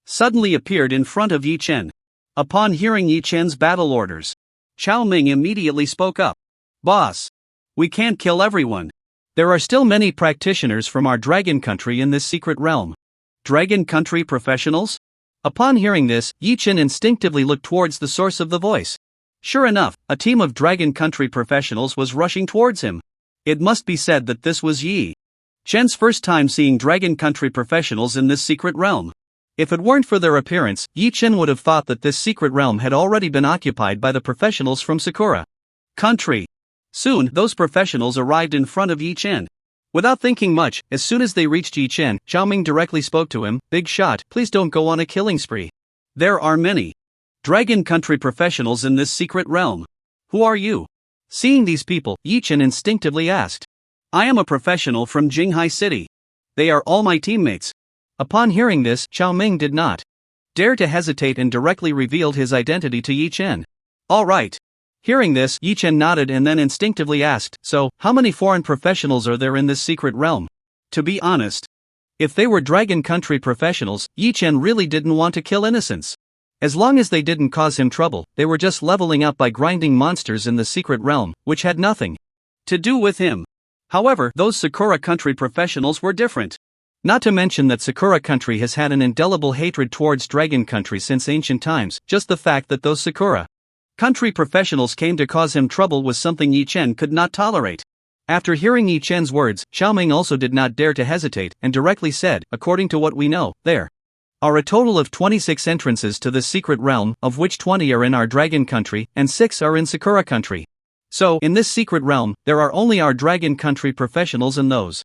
suddenly appeared in front of Yi Chen. Upon hearing Yi Chen's battle orders, Xiao Ming immediately spoke up. Boss, we can't kill everyone. There are still many practitioners from our Dragon Country in this secret realm. Dragon Country professionals? Upon hearing this, Yi Chen instinctively looked towards the source of the voice. Sure enough, a team of Dragon Country professionals was rushing towards him. It must be said that this was Yi Chen's first time seeing Dragon Country professionals in this secret realm. If it weren't for their appearance, Yi Chen would have thought that this secret realm had already been occupied by the professionals from Sakura Country. Soon, those professionals arrived in front of Yi Chen. Without thinking much, as soon as they reached Yi Chen, Xiao Ming directly spoke to him. Big shot, please don't go on a killing spree. There are many Dragon Country professionals in this secret realm. Who are you? Seeing these people, Yi Chen instinctively asked. I am a professional from Jinghai City. They are all my teammates. Upon hearing this, Xiao Ming did not dare to hesitate and directly revealed his identity to Yi Chen. All right. Hearing this, Yi Chen nodded and then instinctively asked, so, how many foreign professionals are there in this secret realm? To be honest, if they were Dragon Country professionals, Yi Chen really didn't want to kill innocents. As long as they didn't cause him trouble, they were just leveling up by grinding monsters in the secret realm, which had nothing to do with him. However, those Sakura Country professionals were different. Not to mention that Sakura Country has had an indelible hatred towards Dragon Country since ancient times. Just the fact that those Sakura Country professionals came to cause him trouble was something Yi Chen could not tolerate. After hearing Yi Chen's words, Xiao Ming also did not dare to hesitate, and directly said, according to what we know, there are a total of 26 entrances to this secret realm, of which 20 are in our Dragon Country, and 6 are in Sakura Country. So, in this secret realm, there are only our Dragon Country professionals and those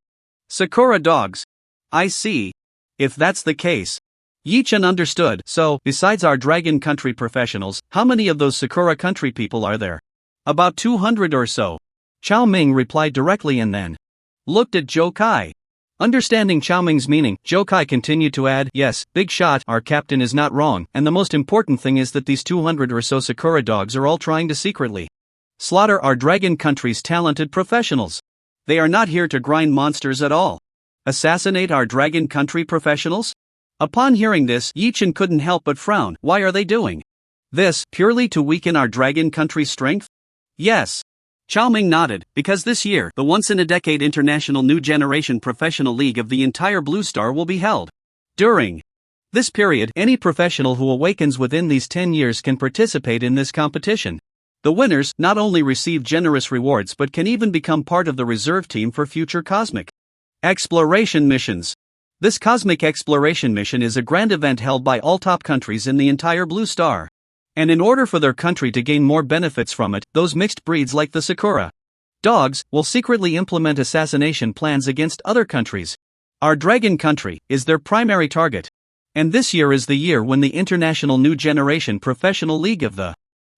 Sakura dogs. I see. If that's the case, Yi Chen understood. So, besides our Dragon Country professionals, how many of those Sakura Country people are there? About 200 or so. Xiao Ming replied directly and then looked at Zhou Kai. Understanding Xiao Ming's meaning, Zhou Kai continued to add, yes, big shot, our captain is not wrong, and the most important thing is that these 200 or so Sakura dogs are all trying to secretly slaughter our Dragon Country's talented professionals. They are not here to grind monsters at all. Assassinate our Dragon Country professionals? Upon hearing this, Yi Chen couldn't help but frown. Why are they doing this, purely to weaken our Dragon Country's strength? Yes. Chao Ming nodded, because this year, the once-in-a-decade International New Generation Professional League of the entire Blue Star will be held. During this period, any professional who awakens within these 10 years can participate in this competition. The winners not only receive generous rewards but can even become part of the reserve team for future cosmic exploration missions. This cosmic exploration mission is a grand event held by all top countries in the entire Blue Star. And in order for their country to gain more benefits from it, those mixed breeds like the Sakura dogs will secretly implement assassination plans against other countries. Our dragon country is their primary target. And this year is the year when the International New Generation Professional League of the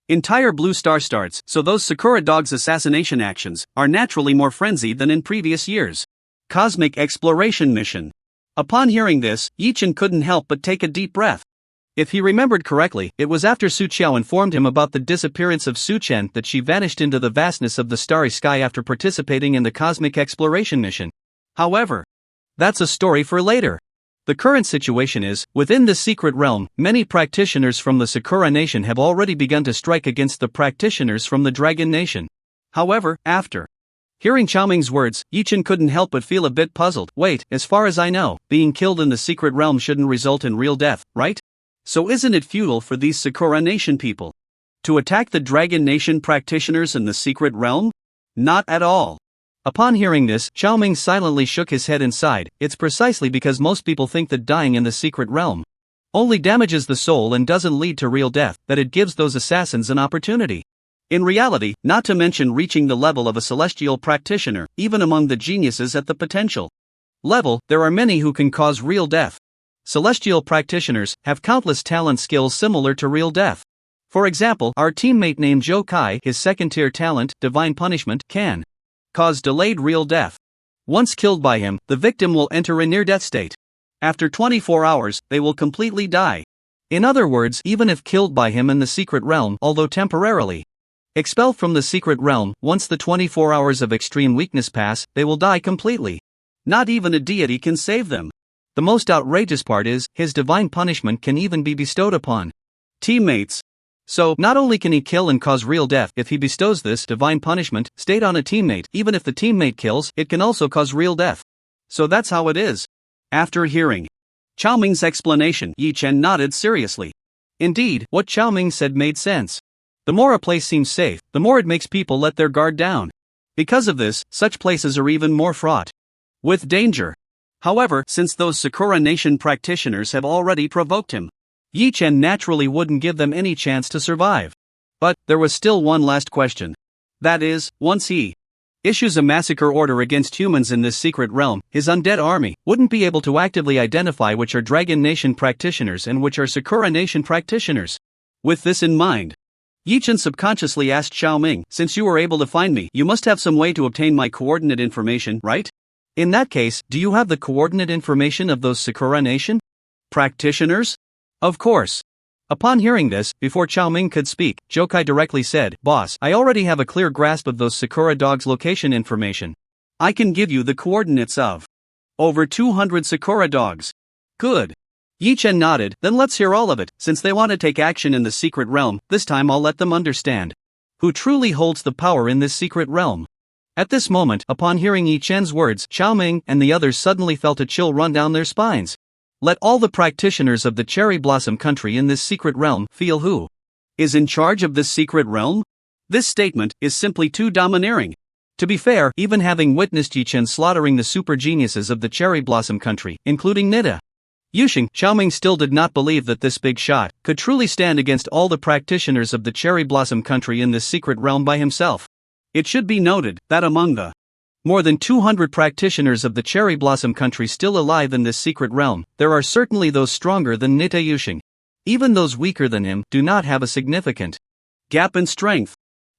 entire Blue Star starts, so those Sakura dogs' assassination actions are naturally more frenzied than in previous years. Cosmic Exploration Mission. Upon hearing this, Yichen couldn't help but take a deep breath. If he remembered correctly, it was after Su Qiao informed him about the disappearance of Su Chen that she vanished into the vastness of the starry sky after participating in the cosmic exploration mission. However, that's a story for later. The current situation is, within this secret realm, many practitioners from the Sakura Nation have already begun to strike against the practitioners from the Dragon Nation. However, after hearing Chao Ming's words, Yichen couldn't help but feel a bit puzzled. Wait, as far as I know, being killed in the secret realm shouldn't result in real death, right? So isn't it futile for these Sakura Nation people to attack the Dragon Nation practitioners in the secret realm? Not at all. Upon hearing this, Chao Ming silently shook his head and sighed. It's precisely because most people think that dying in the secret realm only damages the soul and doesn't lead to real death, that it gives those assassins an opportunity. In reality, not to mention reaching the level of a celestial practitioner, even among the geniuses at the potential level, there are many who can cause real death. Celestial practitioners have countless talent skills similar to real death. For example, our teammate named Zhou Kai, his second-tier talent, Divine Punishment, can cause delayed real death. Once killed by him, the victim will enter a near-death state. After 24 hours, they will completely die. In other words, even if killed by him in the secret realm, although temporarily expelled from the secret realm, once the 24 hours of extreme weakness pass, they will die completely. Not even a deity can save them. The most outrageous part is, his divine punishment can even be bestowed upon teammates. So, not only can he kill and cause real death, if he bestows this divine punishment, stayed on a teammate, even if the teammate kills, it can also cause real death. So that's how it is. After hearing Chao Ming's explanation, Yi Chen nodded seriously. Indeed, what Chao Ming said made sense. The more a place seems safe, the more it makes people let their guard down. Because of this, such places are even more fraught with danger. However, since those Sakura Nation practitioners have already provoked him, Yi Chen naturally wouldn't give them any chance to survive. But, there was still one last question. That is, once he issues a massacre order against humans in this secret realm, his undead army wouldn't be able to actively identify which are Dragon Nation practitioners and which are Sakura Nation practitioners. With this in mind, Yi Chen subconsciously asked Chao Ming, since you were able to find me, you must have some way to obtain my coordinate information, right? In that case, do you have the coordinate information of those Sakura Nation practitioners? Of course. Upon hearing this, before Chao Ming could speak, Zhou Kai directly said, Boss, I already have a clear grasp of those Sakura dogs' location information. I can give you the coordinates of over 200 Sakura dogs. Good. Yi Chen nodded, then let's hear all of it. Since they want to take action in the secret realm, this time I'll let them understand who truly holds the power in this secret realm. At this moment, upon hearing Yi Chen's words, Chao Ming and the others suddenly felt a chill run down their spines. Let all the practitioners of the Cherry Blossom country in this secret realm feel who is in charge of this secret realm? This statement is simply too domineering. To be fair, even having witnessed Yi Chen slaughtering the super geniuses of the Cherry Blossom country, including Nida Yuxing, Chao Ming still did not believe that this big shot could truly stand against all the practitioners of the Cherry Blossom country in this secret realm by himself. It should be noted that among the more than 200 practitioners of the Cherry Blossom country still alive in this secret realm, there are certainly those stronger than Nida Yuxing. Even those weaker than him do not have a significant gap in strength.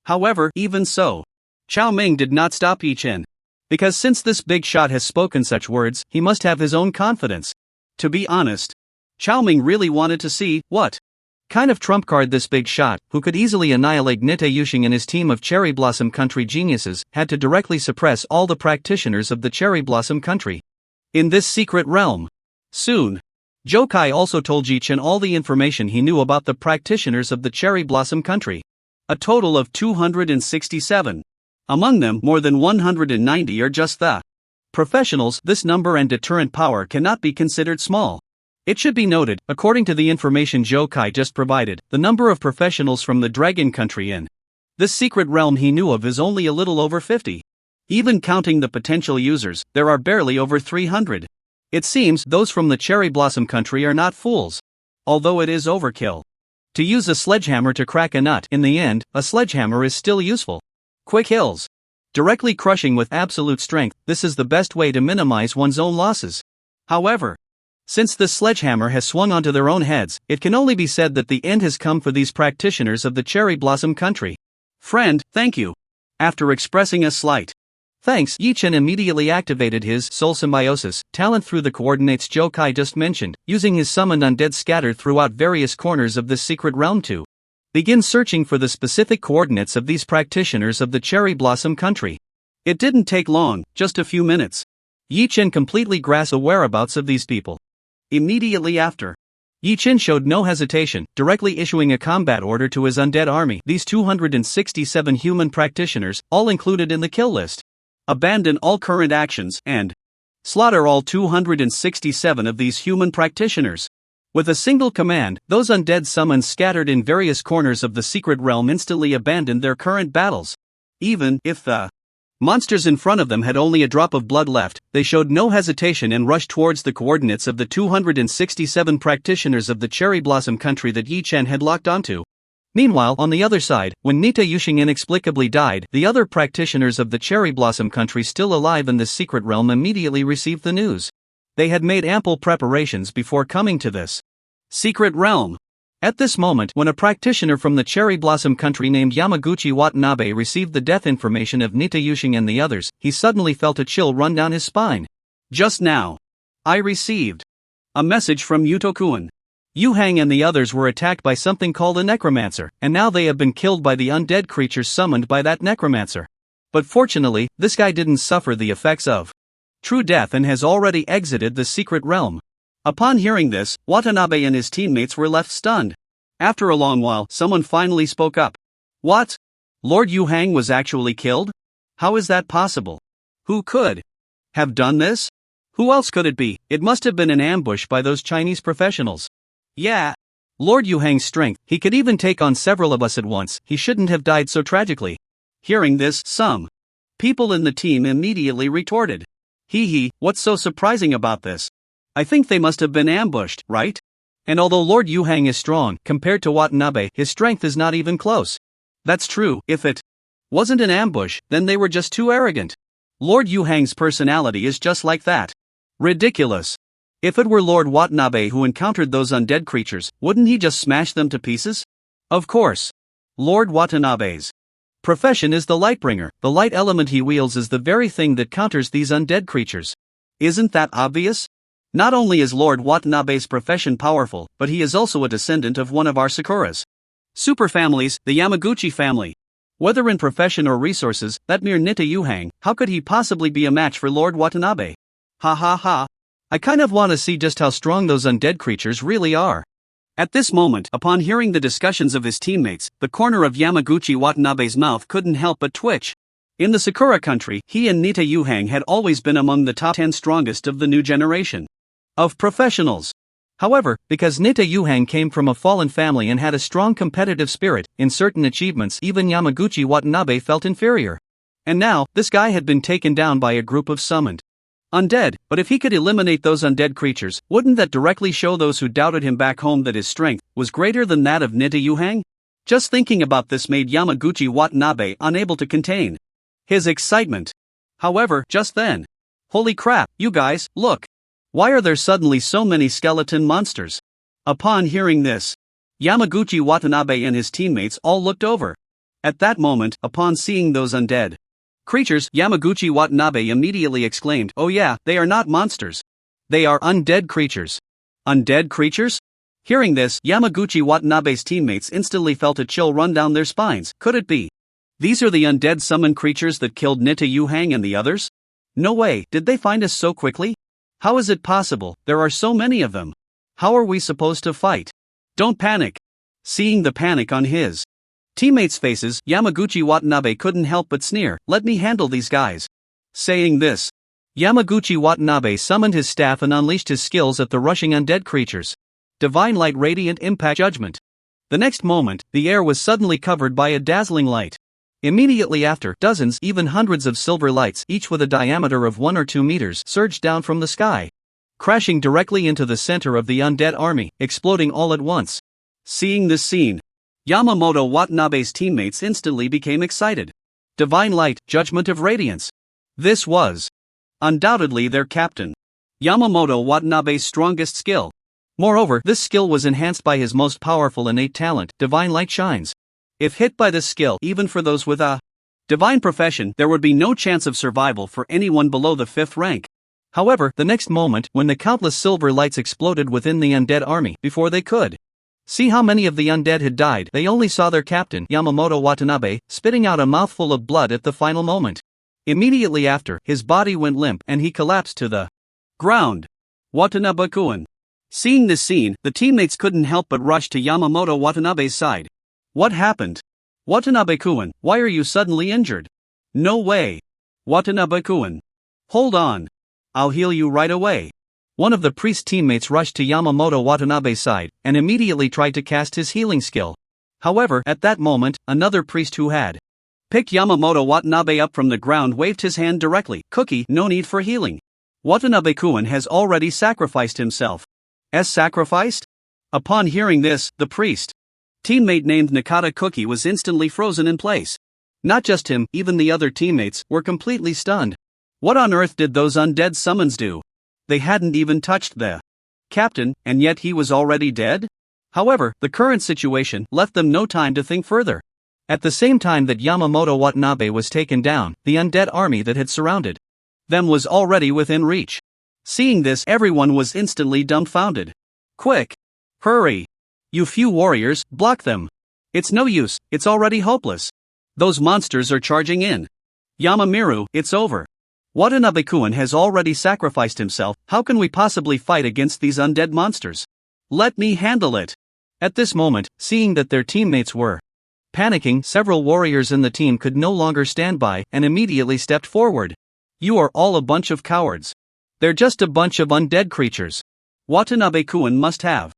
However, even so, Chao Ming did not stop Yi Chen. Because since this big shot has spoken such words, he must have his own confidence. To be honest, Chao Ming really wanted to see what kind of trump card this big shot, who could easily annihilate Nida Yuxing and his team of Cherry Blossom country geniuses, had to directly suppress all the practitioners of the Cherry Blossom country in this secret realm. Soon, Zhou Kai also told Yi Chen all the information he knew about the practitioners of the Cherry Blossom country. A total of 267. Among them, more than 190 are just the professionals. This number and deterrent power cannot be considered small. It should be noted, according to the information Zhou Kai just provided, the number of professionals from the Dragon Country in this secret realm he knew of is only a little over 50. Even counting the potential users, there are barely over 300. It seems those from the Cherry Blossom Country are not fools. Although it is overkill to use a sledgehammer to crack a nut, in the end, a sledgehammer is still useful. Quick kills. Directly crushing with absolute strength, this is the best way to minimize one's own losses. However, since this sledgehammer has swung onto their own heads, it can only be said that the end has come for these practitioners of the Cherry Blossom Country. Friend, thank you. After expressing a slight thanks, Yi Chen immediately activated his soul symbiosis talent through the coordinates Zhou Kai just mentioned, using his summoned undead scattered throughout various corners of this secret realm to begin searching for the specific coordinates of these practitioners of the Cherry Blossom Country. It didn't take long, just a few minutes. Yi Chen completely grasped the whereabouts of these people. Immediately after, Yi Chen showed no hesitation, directly issuing a combat order to his undead army. These 267 human practitioners, all included in the kill list. Abandon all current actions and slaughter all 267 of these human practitioners. With a single command, those undead summons scattered in various corners of the secret realm instantly abandoned their current battles. Even if the monsters in front of them had only a drop of blood left, they showed no hesitation and rushed towards the coordinates of the 267 practitioners of the Cherry Blossom Country that Yi Chen had locked onto. Meanwhile, on the other side, when Nita Yuxing inexplicably died, the other practitioners of the Cherry Blossom Country still alive in this secret realm immediately received the news. They had made ample preparations before coming to this secret realm. At this moment, when a practitioner from the Cherry Blossom Country named Yamaguchi Watanabe received the death information of Nita Yuxing and the others, he suddenly felt a chill run down his spine. Just now, I received a message from Yuto-kun. Yu Hang and the others were attacked by something called a necromancer, and now they have been killed by the undead creatures summoned by that necromancer. But fortunately, this guy didn't suffer the effects of true death and has already exited the secret realm. Upon hearing this, Watanabe and his teammates were left stunned. After a long while, someone finally spoke up. What? Lord Yu Hang was actually killed? How is that possible? Who could have done this? Who else could it be? It must have been an ambush by those Chinese professionals. Yeah. Lord Yu Hang's strength, he could even take on several of us at once, he shouldn't have died so tragically. Hearing this, some people in the team immediately retorted. Hee, what's so surprising about this? I think they must have been ambushed, right? And although Lord Yu Hang is strong, compared to Watanabe, his strength is not even close. That's true, if it wasn't an ambush, then they were just too arrogant. Lord Yu Hang's personality is just like that. Ridiculous. If it were Lord Watanabe who encountered those undead creatures, wouldn't he just smash them to pieces? Of course. Lord Watanabe's profession is the Lightbringer. The light element he wields is the very thing that counters these undead creatures. Isn't that obvious? Not only is Lord Watanabe's profession powerful, but he is also a descendant of one of our Sakura's superfamilies, the Yamaguchi family. Whether in profession or resources, that mere Nita Yu Hang, how could he possibly be a match for Lord Watanabe? Ha ha ha. I kind of want to see just how strong those undead creatures really are. At this moment, upon hearing the discussions of his teammates, the corner of Yamaguchi Watanabe's mouth couldn't help but twitch. In the Sakura country, he and Nita Yu Hang had always been among the top 10 strongest of the new generation of professionals. However, because Nita Yu Hang came from a fallen family and had a strong competitive spirit, in certain achievements even Yamaguchi Watanabe felt inferior. And now, this guy had been taken down by a group of summoned undead, but if he could eliminate those undead creatures, wouldn't that directly show those who doubted him back home that his strength was greater than that of Nita Yu Hang? Just thinking about this made Yamaguchi Watanabe unable to contain his excitement. However, just then, holy crap, you guys, look! Why are there suddenly so many skeleton monsters? Upon hearing this, Yamaguchi Watanabe and his teammates all looked over. At that moment, upon seeing those undead creatures, Yamaguchi Watanabe immediately exclaimed, "Oh yeah, they are not monsters. They are undead creatures." Undead creatures? Hearing this, Yamaguchi Watanabe's teammates instantly felt a chill run down their spines. Could it be? These are the undead summoned creatures that killed Nita Yu Hang and the others? No way, did they find us so quickly? How is it possible? There are so many of them. How are we supposed to fight? Don't panic. Seeing the panic on his Teammates' faces, Yamaguchi Watanabe couldn't help but sneer, "Let me handle these guys." Saying this, Yamaguchi Watanabe summoned his staff and unleashed his skills at the rushing undead creatures. Divine Light, Radiant Impact, Judgment. The next moment, the air was suddenly covered by a dazzling light. Immediately after, dozens, even hundreds of silver lights, each with a diameter of 1 or 2 meters, surged down from the sky, crashing directly into the center of the undead army, exploding all at once. Seeing this scene, Yamamoto Watanabe's teammates instantly became excited. Divine Light, Judgment of Radiance. This was undoubtedly their captain, Yamamoto Watanabe's strongest skill. Moreover, this skill was enhanced by his most powerful innate talent, Divine Light Shines. If hit by this skill, even for those with a divine profession, there would be no chance of survival for anyone below the 5th rank. However, the next moment, when the countless silver lights exploded within the undead army, before they could see how many of the undead had died, they only saw their captain, Yamamoto Watanabe, spitting out a mouthful of blood at the final moment. Immediately after, his body went limp and he collapsed to the ground. Watanabe-kun. Seeing this scene, the teammates couldn't help but rush to Yamamoto Watanabe's side. "What happened? Watanabe-kun, why are you suddenly injured?" "No way. Watanabe-kun. Hold on. I'll heal you right away." One of the priest teammates rushed to Yamamoto Watanabe's side, and immediately tried to cast his healing skill. However, at that moment, another priest who had picked Yamamoto Watanabe up from the ground waved his hand directly. "Cookie, no need for healing. Watanabe-kun has already sacrificed himself." Sacrificed? Upon hearing this, the priest teammate named Nakata Cookie was instantly frozen in place. Not just him, even the other teammates were completely stunned. What on earth did those undead summons do? They hadn't even touched the captain, and yet he was already dead? However, the current situation left them no time to think further. At the same time that Yamamoto Watanabe was taken down, the undead army that had surrounded them was already within reach. Seeing this, everyone was instantly dumbfounded. "Quick! Hurry! You few warriors, block them! It's no use, it's already hopeless. Those monsters are charging in. Yamamiru, it's over. Watanabe-kun has already sacrificed himself, how can we possibly fight against these undead monsters? Let me handle it." At this moment, seeing that their teammates were panicking, several warriors in the team could no longer stand by and immediately stepped forward. "You are all a bunch of cowards. They're just a bunch of undead creatures. Watanabe-kun must have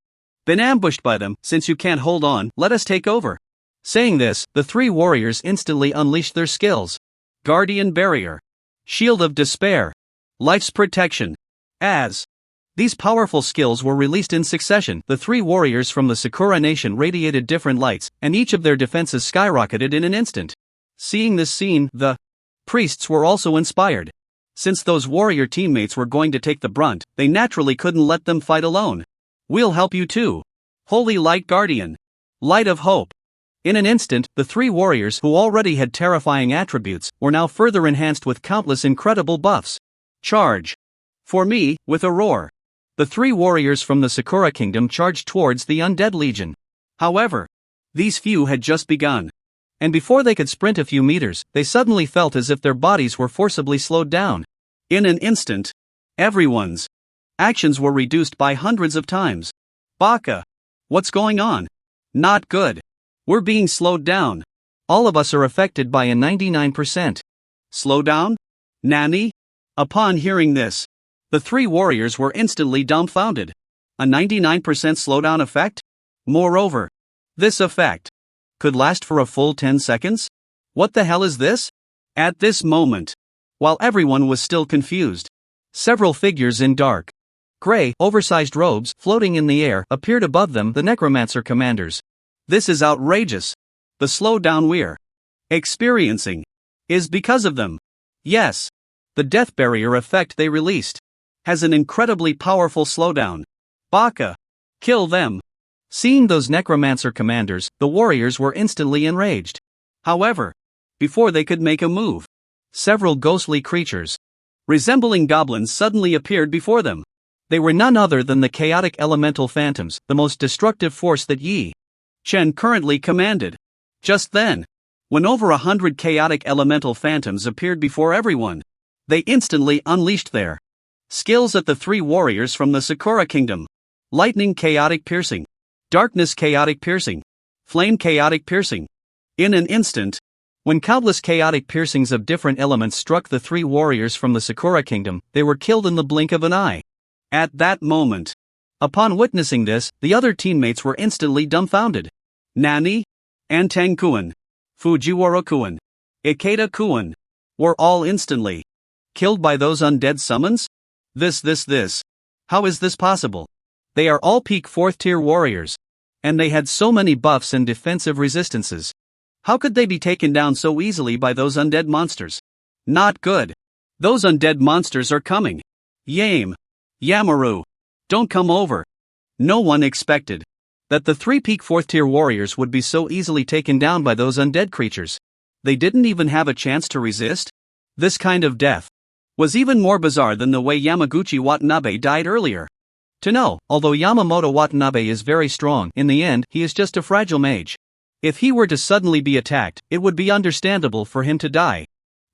been ambushed by them. Since you can't hold on, let us take over." Saying this, the 3 warriors instantly unleashed their skills. Guardian Barrier, Shield of Despair, Life's Protection. As these powerful skills were released in succession, the 3 warriors from the Sakura Nation radiated different lights, and each of their defenses skyrocketed in an instant. Seeing this scene, the priests were also inspired. Since those warrior teammates were going to take the brunt, they naturally couldn't let them fight alone. "We'll help you too. Holy Light Guardian, Light of Hope." In an instant, the 3 warriors, who already had terrifying attributes, were now further enhanced with countless incredible buffs. Charge! For me, with a roar. The 3 warriors from the Sakura Kingdom charged towards the Undead Legion. However, these few had just begun. And before they could sprint a few meters, they suddenly felt as if their bodies were forcibly slowed down. In an instant, everyone's actions were reduced by hundreds of times. "Baka! What's going on? Not good. We're being slowed down. All of us are affected by a 99% slowdown? Nani?" Upon hearing this, the 3 warriors were instantly dumbfounded. A 99% slowdown effect? Moreover, this effect could last for a full 10 seconds? What the hell is this? At this moment, while everyone was still confused, several figures in dark gray, oversized robes floating in the air appeared above them, the necromancer commanders. "This is outrageous. The slowdown we're experiencing is because of them. Yes, the death barrier effect they released has an incredibly powerful slowdown. Baka! Kill them!" Seeing those necromancer commanders, the warriors were instantly enraged. However, before they could make a move, several ghostly creatures resembling goblins suddenly appeared before them. They were none other than the chaotic elemental phantoms, the most destructive force that Yi Chen currently commanded. Just then, when over 100 chaotic elemental phantoms appeared before everyone, they instantly unleashed their skills at the 3 warriors from the Sakura Kingdom. Lightning Chaotic Piercing, Darkness Chaotic Piercing, Flame Chaotic Piercing. In an instant, when countless chaotic piercings of different elements struck the three warriors from the Sakura Kingdom, they were killed in the blink of an eye. At that moment, upon witnessing this, the other teammates were instantly dumbfounded. Nani? Antang-kun, Fujiwara-kun, Ikeda-kun were all instantly killed by those undead summons? This. How is this possible? They are all peak 4th tier warriors. And they had so many buffs and defensive resistances. How could they be taken down so easily by those undead monsters? Not good. Those undead monsters are coming. Yame. Yamaru. Don't come over. No one expected that the 3 peak 4th tier warriors would be so easily taken down by those undead creatures. They didn't even have a chance to resist? This kind of death was even more bizarre than the way Yamaguchi Watanabe died earlier. To know, although Yamamoto Watanabe is very strong, in the end, he is just a fragile mage. If he were to suddenly be attacked, it would be understandable for him to die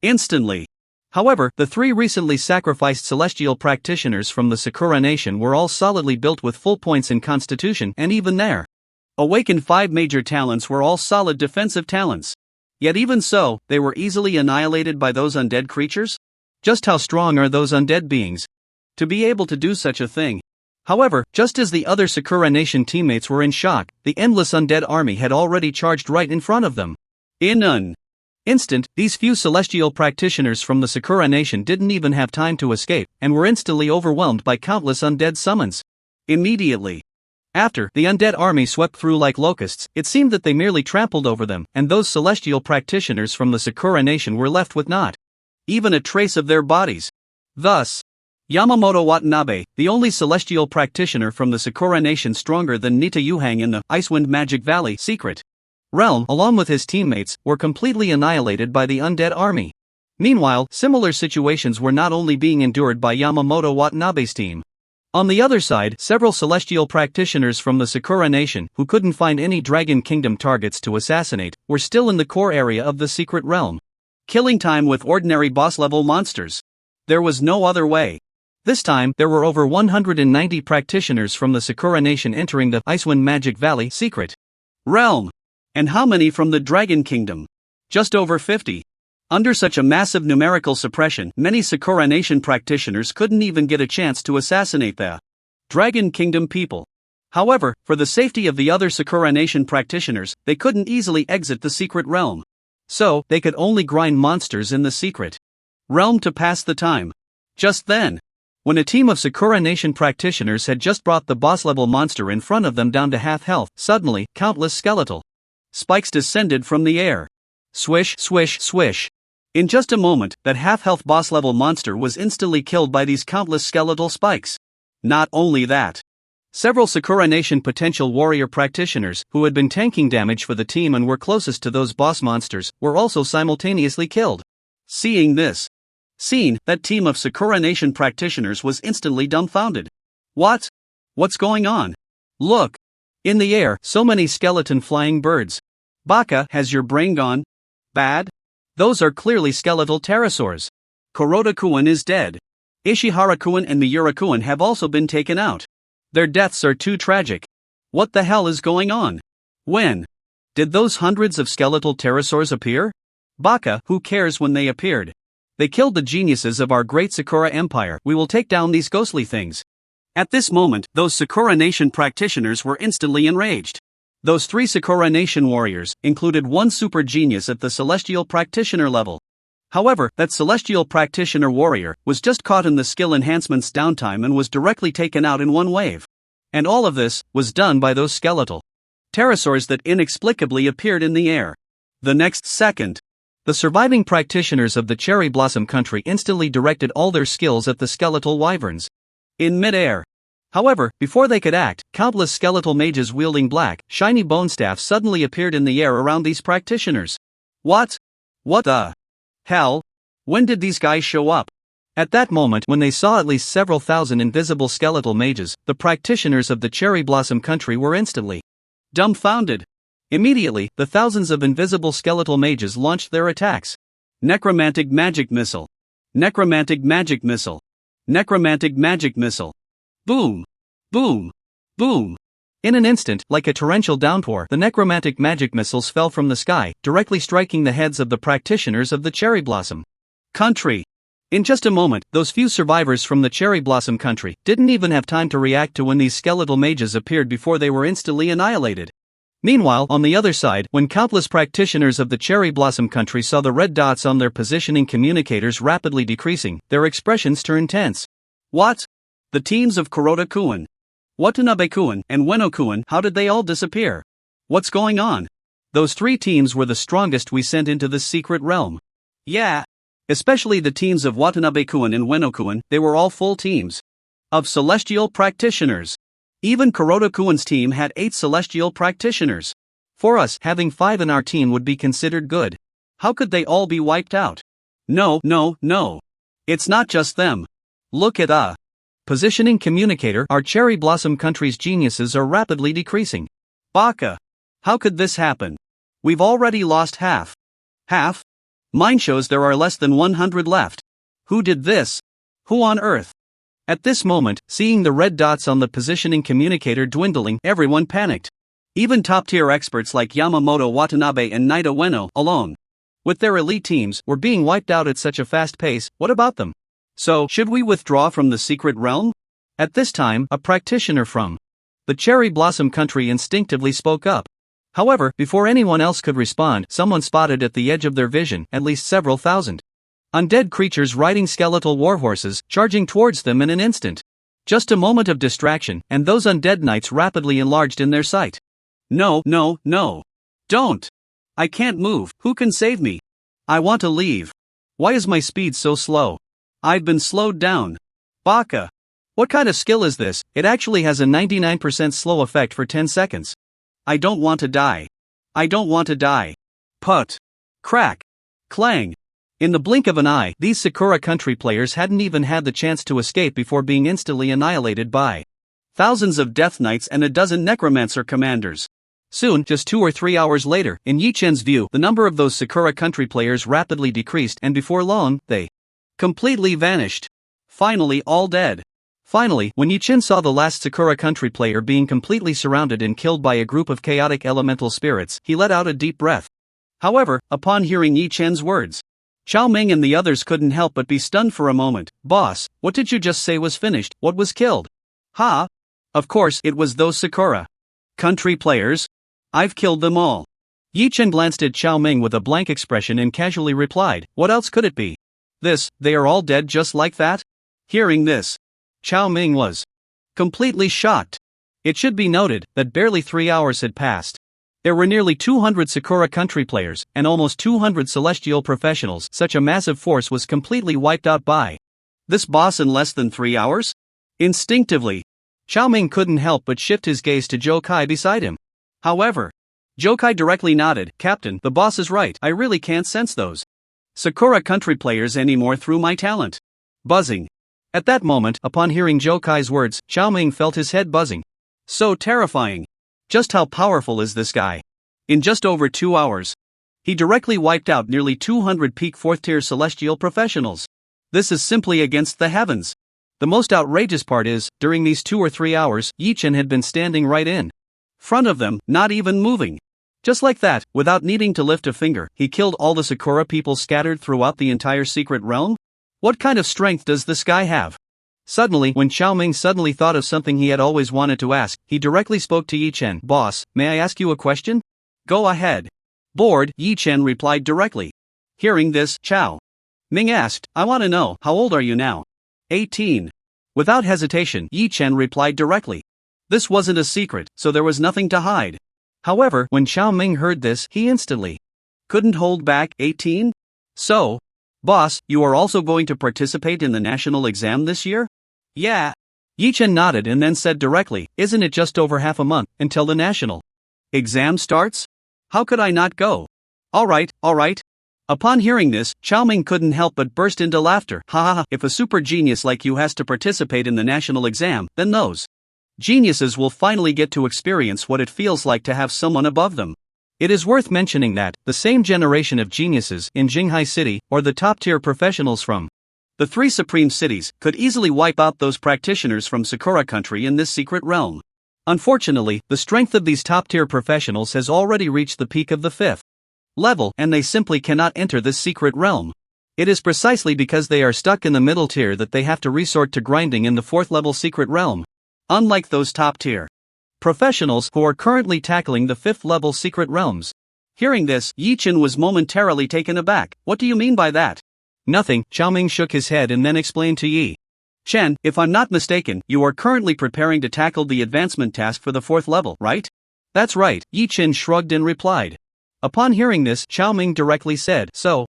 instantly. However, the 3 recently sacrificed celestial practitioners from the Sakura Nation were all solidly built with full points in constitution, and even their awakened 5 major talents were all solid defensive talents. Yet even so, they were easily annihilated by those undead creatures? Just how strong are those undead beings to be able to do such a thing? However, just as the other Sakura Nation teammates were in shock, the endless undead army had already charged right in front of them. In an instant, these few celestial practitioners from the Sakura Nation didn't even have time to escape, and were instantly overwhelmed by countless undead summons. Immediately after the undead army swept through like locusts, it seemed that they merely trampled over them, and those celestial practitioners from the Sakura Nation were left with not even a trace of their bodies. Thus, Yamamoto Watanabe, the only celestial practitioner from the Sakura Nation stronger than Nita Yuhang in the Icewind Magic Valley secret realm, along with his teammates, were completely annihilated by the undead army. Meanwhile, similar situations were not only being endured by Yamamoto Watanabe's team. On the other side, several celestial practitioners from the Sakura Nation, who couldn't find any Dragon Kingdom targets to assassinate, were still in the core area of the secret realm, killing time with ordinary boss-level monsters. There was no other way. This time, there were over 190 practitioners from the Sakura Nation entering the Icewind Magic Valley secret realm. And how many from the Dragon Kingdom? Just over 50. Under such a massive numerical suppression, many Sakura Nation practitioners couldn't even get a chance to assassinate the Dragon Kingdom people. However, for the safety of the other Sakura Nation practitioners, they couldn't easily exit the secret realm. So, they could only grind monsters in the secret realm to pass the time. Just then, when a team of Sakura Nation practitioners had just brought the boss-level monster in front of them down to half health, suddenly, countless skeletal spikes descended from the air. Swish, swish, swish. In just a moment, that half-health boss-level monster was instantly killed by these countless skeletal spikes. Not only that, several Sakura Nation potential warrior practitioners, who had been tanking damage for the team and were closest to those boss monsters, were also simultaneously killed. Seeing this scene, that team of Sakura Nation practitioners was instantly dumbfounded. What's going on? Look! In the air, so many skeleton flying birds. Baka, has your brain gone bad? Those are clearly skeletal pterosaurs. Kuroda-kun is dead. Ishihara-kun and Miura-kun have also been taken out. Their deaths are too tragic. What the hell is going on? When did those hundreds of skeletal pterosaurs appear? Baka, who cares when they appeared? They killed the geniuses of our great Sakura Empire. We will take down these ghostly things. At this moment, those Sakura Nation practitioners were instantly enraged. Those 3 Sakura Nation warriors included one super genius at the celestial practitioner level. However, that celestial practitioner warrior was just caught in the skill enhancement's downtime and was directly taken out in one wave. And all of this was done by those skeletal pterosaurs that inexplicably appeared in the air. The next second, the surviving practitioners of the Cherry Blossom Country instantly directed all their skills at the skeletal wyverns in mid-air. However, before they could act, countless skeletal mages wielding black, shiny bone staffs suddenly appeared in the air around these practitioners. What the hell? When did these guys show up? At that moment, when they saw at least several thousand invisible skeletal mages, the practitioners of the Cherry Blossom Country were instantly dumbfounded. Immediately, the thousands of invisible skeletal mages launched their attacks. Necromantic Magic Missile. Necromantic Magic Missile. Necromantic Magic Missile. Boom! Boom! Boom! In an instant, like a torrential downpour, the necromantic magic missiles fell from the sky, directly striking the heads of the practitioners of the Cherry Blossom Country. In just a moment, those few survivors from the Cherry Blossom Country didn't even have time to react to when these skeletal mages appeared before they were instantly annihilated. Meanwhile, on the other side, when countless practitioners of the Cherry Blossom Country saw the red dots on their positioning communicators rapidly decreasing, their expressions turned tense. What? The teams of Kuroda-kun, Watanabe-kun, and Ueno-kun, how did they all disappear? What's going on? Those three teams were the strongest we sent into this secret realm. Yeah. Especially the teams of Watanabe-kun and Ueno-kun, they were all full teams of celestial practitioners. Even Kuroda-kun's team had 8 celestial practitioners. For us, having 5 in our team would be considered good. How could they all be wiped out? No. It's not just them. Look at positioning communicator. Our Cherry Blossom Country's geniuses are rapidly decreasing. Baka. How could this happen? We've already lost half. Half? Mine shows there are less than 100 left. Who did this? Who on earth? At this moment, seeing the red dots on the positioning communicator dwindling, everyone panicked. Even top-tier experts like Yamamoto Watanabe and Naida Ueno alone, with their elite teams, were being wiped out at such a fast pace. What about them? So, should we withdraw from the secret realm? At this time, a practitioner from the Cherry Blossom Country instinctively spoke up. However, before anyone else could respond, someone spotted at the edge of their vision at least several thousand undead creatures riding skeletal warhorses, charging towards them in an instant. Just a moment of distraction, and those undead knights rapidly enlarged in their sight. No. Don't! I can't move. Who can save me? I want to leave. Why is my speed so slow? I've been slowed down. Baka! What kind of skill is this? It actually has a 99% slow effect for 10 seconds. I don't want to die. Put. Crack. Clang. In the blink of an eye, these Sakura Country players hadn't even had the chance to escape before being instantly annihilated by thousands of Death Knights and a dozen Necromancer commanders. Soon, just 2 or 3 hours later, in Yi-Chen's view, the number of those Sakura Country players rapidly decreased, and before long, they completely vanished. Finally, all dead. Finally, when Yi-Chen saw the last Sakura Country player being completely surrounded and killed by a group of chaotic elemental spirits, he let out a deep breath. However, upon hearing Yi-Chen's words, Chao Ming and the others couldn't help but be stunned for a moment. Boss, what did you just say was finished? What was killed? Ha! Of course, it was those Sakura Country players. I've killed them all. Yi-Chen glanced at Chao Ming with a blank expression and casually replied, what else could it be? They are all dead just like that? Hearing this, Chao Ming was completely shocked. It should be noted that barely 3 hours had passed. There were nearly 200 Sakura Country players, and almost 200 celestial professionals. Such a massive force was completely wiped out by this boss in less than 3 hours? Instinctively, Chao Ming couldn't help but shift his gaze to Zhou Kai beside him. However, Zhou Kai directly nodded, Captain, the boss is right, I really can't sense those Sakura Country players anymore through my talent. Buzzing. At that moment, upon hearing Zhou Kai's words, Chao Ming felt his head buzzing. So terrifying. Just how powerful is this guy? In just over 2 hours, he directly wiped out nearly 200 peak 4th-tier celestial professionals. This is simply against the heavens. The most outrageous part is, during these 2 or 3 hours, Yi-Chen had been standing right in front of them, not even moving. Just like that, without needing to lift a finger, he killed all the Sakura people scattered throughout the entire secret realm? What kind of strength does this guy have? Suddenly, when Chao Ming suddenly thought of something he had always wanted to ask, he directly spoke to Yi-Chen. Boss, may I ask you a question? Go ahead. Bored, Yi-Chen replied directly. Hearing this, Chao Ming asked, I want to know, how old are you now? 18. Without hesitation, Yi-Chen replied directly. This wasn't a secret, so there was nothing to hide. However, when Chao Ming heard this, he instantly couldn't hold back. 18? So, boss, you are also going to participate in the national exam this year? Yeah. Yi-Chen nodded and then said directly, isn't it just over half a month until the national exam starts? How could I not go? Alright. Upon hearing this, Chao Ming couldn't help but burst into laughter. Ha, if a super genius like you has to participate in the national exam, then those geniuses will finally get to experience what it feels like to have someone above them. It is worth mentioning that the same generation of geniuses in Jinghai City, or the top-tier professionals from the 3 supreme cities, could easily wipe out those practitioners from Sakura Country in this secret realm. Unfortunately, the strength of these top-tier professionals has already reached the peak of the 5th level, and they simply cannot enter this secret realm. It is precisely because they are stuck in the middle tier that they have to resort to grinding in the 4th level secret realm. Unlike those top-tier professionals who are currently tackling the 5th level secret realms. Hearing this, Yi Chen was momentarily taken aback. What do you mean by that? Nothing, Chao Ming shook his head and then explained to Yi Chen, if I'm not mistaken, you are currently preparing to tackle the advancement task for the 4th level, right? That's right, Yi Chen shrugged and replied. Upon hearing this, Chao Ming directly said, so,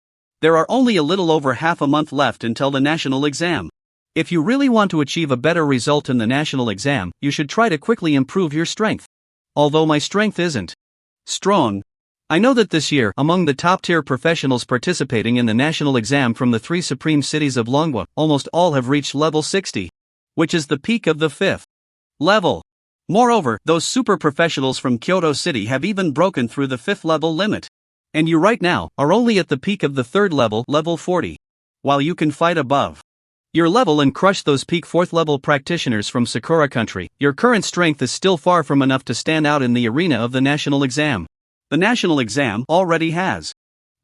there are only a little over half a month left until the national exam. If you really want to achieve a better result in the national exam, you should try to quickly improve your strength. Although my strength isn't strong, I know that this year, among the top-tier professionals participating in the national exam from the 3 supreme cities of Manhwa, almost all have reached level 60, which is the peak of the 5th level. Moreover, those super professionals from Kyoto City have even broken through the 5th level limit. And you right now are only at the peak of the 3rd level, level 40. While you can fight above your level and crush those peak 4th level practitioners from Sakura country, your current strength is still far from enough to stand out in the arena of the national exam. The national exam already has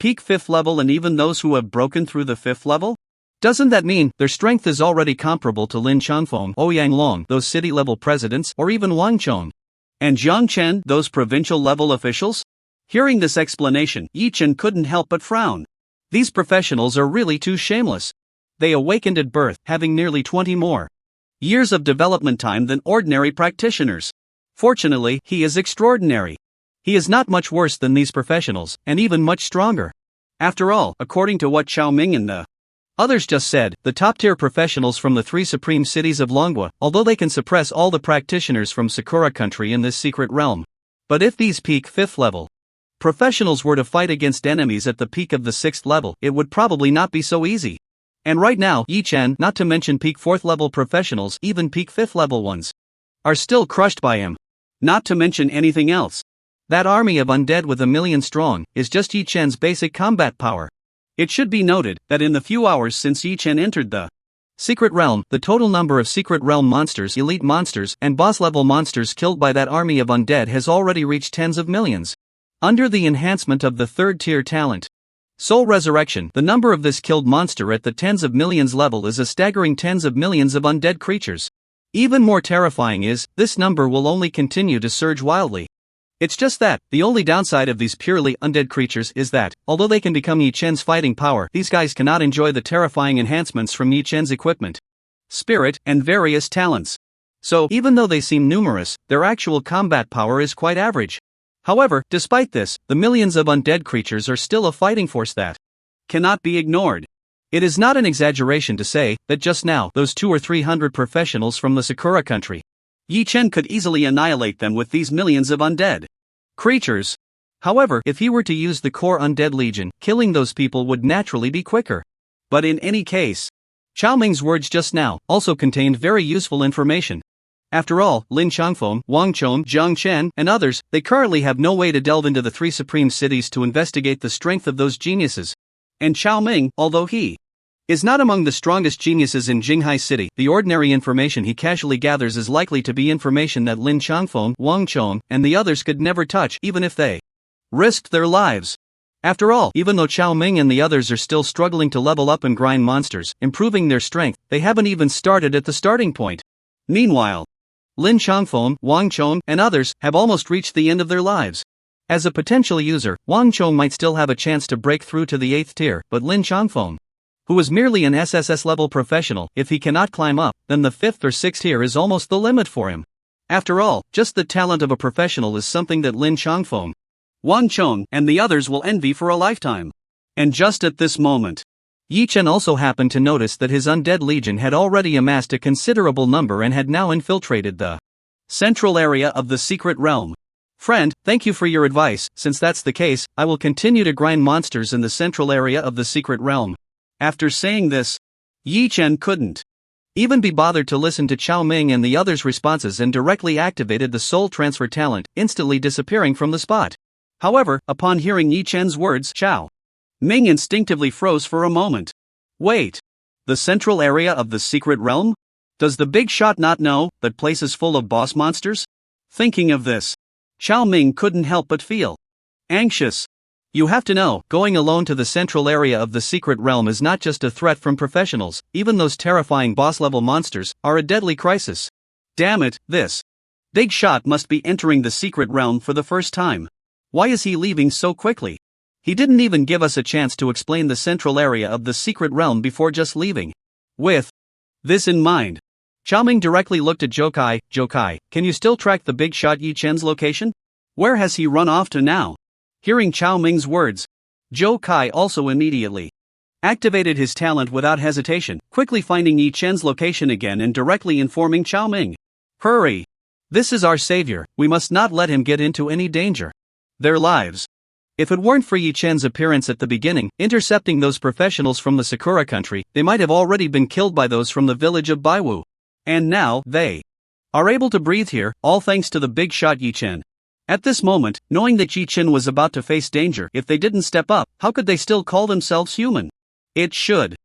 peak 5th level, and even those who have broken through the 5th level? Doesn't that mean their strength is already comparable to Lin Changfeng, Ouyang Long, those city-level presidents, or even Wang Chong and Jiang Chen, those provincial-level officials? Hearing this explanation, Yi Chen couldn't help but frown. These professionals are really too shameless. They awakened at birth, having nearly 20 more years of development time than ordinary practitioners. Fortunately, he is extraordinary. He is not much worse than these professionals, and even much stronger. After all, according to what Chao Ming and the others just said, the top-tier professionals from the 3 supreme cities of Manhwa, although they can suppress all the practitioners from Sakura country in this secret realm. But if these peak 5th level professionals were to fight against enemies at the peak of the 6th level, it would probably not be so easy. And right now, Yi Chen, not to mention peak 4th level professionals, even peak 5th level ones, are still crushed by him. Not to mention anything else. That army of undead with 1 million strong is just Yi Chen's basic combat power. It should be noted that in the few hours since Yi Chen entered the secret realm, the total number of secret realm monsters, elite monsters, and boss-level monsters killed by that army of undead has already reached tens of millions. Under the enhancement of the 3rd-tier talent Soul Resurrection, the number of this killed monster at the tens of millions level is a staggering tens of millions of undead creatures. Even more terrifying is, this number will only continue to surge wildly. It's just that, the only downside of these purely undead creatures is that, although they can become Yi Chen's fighting power, these guys cannot enjoy the terrifying enhancements from Yi Chen's equipment, spirit, and various talents. So, even though they seem numerous, their actual combat power is quite average. However, despite this, the millions of undead creatures are still a fighting force that cannot be ignored. It is not an exaggeration to say that just now, those 200 or 300 professionals from the Sakura country, Yi Chen could easily annihilate them with these millions of undead creatures. However, if he were to use the core undead legion, killing those people would naturally be quicker. But in any case, Chao Ming's words just now also contained very useful information. After all, Lin Changfeng, Wang Chong, Jiang Chen, and others, they currently have no way to delve into the 3 supreme cities to investigate the strength of those geniuses. And Chao Ming, although he is not among the strongest geniuses in Jinghai City, the ordinary information he casually gathers is likely to be information that Lin Changfeng, Wang Chong, and the others could never touch, even if they risked their lives. After all, even though Chao Ming and the others are still struggling to level up and grind monsters, improving their strength, they haven't even started at the starting point. Meanwhile, Lin Changfeng, Wang Chong, and others have almost reached the end of their lives. As a potential user, Wang Chong might still have a chance to break through to the 8th tier, but Lin Changfeng, who is merely an SSS-level professional, if he cannot climb up, then the 5th or 6th tier is almost the limit for him. After all, just the talent of a professional is something that Lin Changfeng, Wang Chong, and the others will envy for a lifetime. And just at this moment, Yi Chen also happened to notice that his undead legion had already amassed a considerable number and had now infiltrated the central area of the secret realm. Friend, thank you for your advice. Since that's the case, I will continue to grind monsters in the central area of the secret realm. After saying this, Yi Chen couldn't even be bothered to listen to Chao Ming and the others' responses and directly activated the soul transfer talent, instantly disappearing from the spot. However, upon hearing Yi Chen's words, Chao Ming instinctively froze for a moment. Wait. The central area of the secret realm? Does the big shot not know that place is full of boss monsters? Thinking of this, Xiao Ming couldn't help but feel anxious. You have to know, going alone to the central area of the secret realm is not just a threat from professionals, even those terrifying boss-level monsters are a deadly crisis. Damn it, this big shot must be entering the secret realm for the first time. Why is he leaving so quickly? He didn't even give us a chance to explain the central area of the secret realm before just leaving. With this in mind, Xiao Ming directly looked at Jokai. Jokai, can you still track the big shot Yi Chen's location? Where has he run off to now? Hearing Xiao Ming's words, Jokai also immediately activated his talent without hesitation, quickly finding Yi Chen's location again and directly informing Xiao Ming. Hurry! This is our savior, we must not let him get into any danger. Their lives. If it weren't for Yi Chen's appearance at the beginning, intercepting those professionals from the Sakura country, they might have already been killed by those from the village of Baiwu. And now, they are able to breathe here, all thanks to the big shot Yi Chen. At this moment, knowing that Yi Chen was about to face danger if they didn't step up, how could they still call themselves human? It should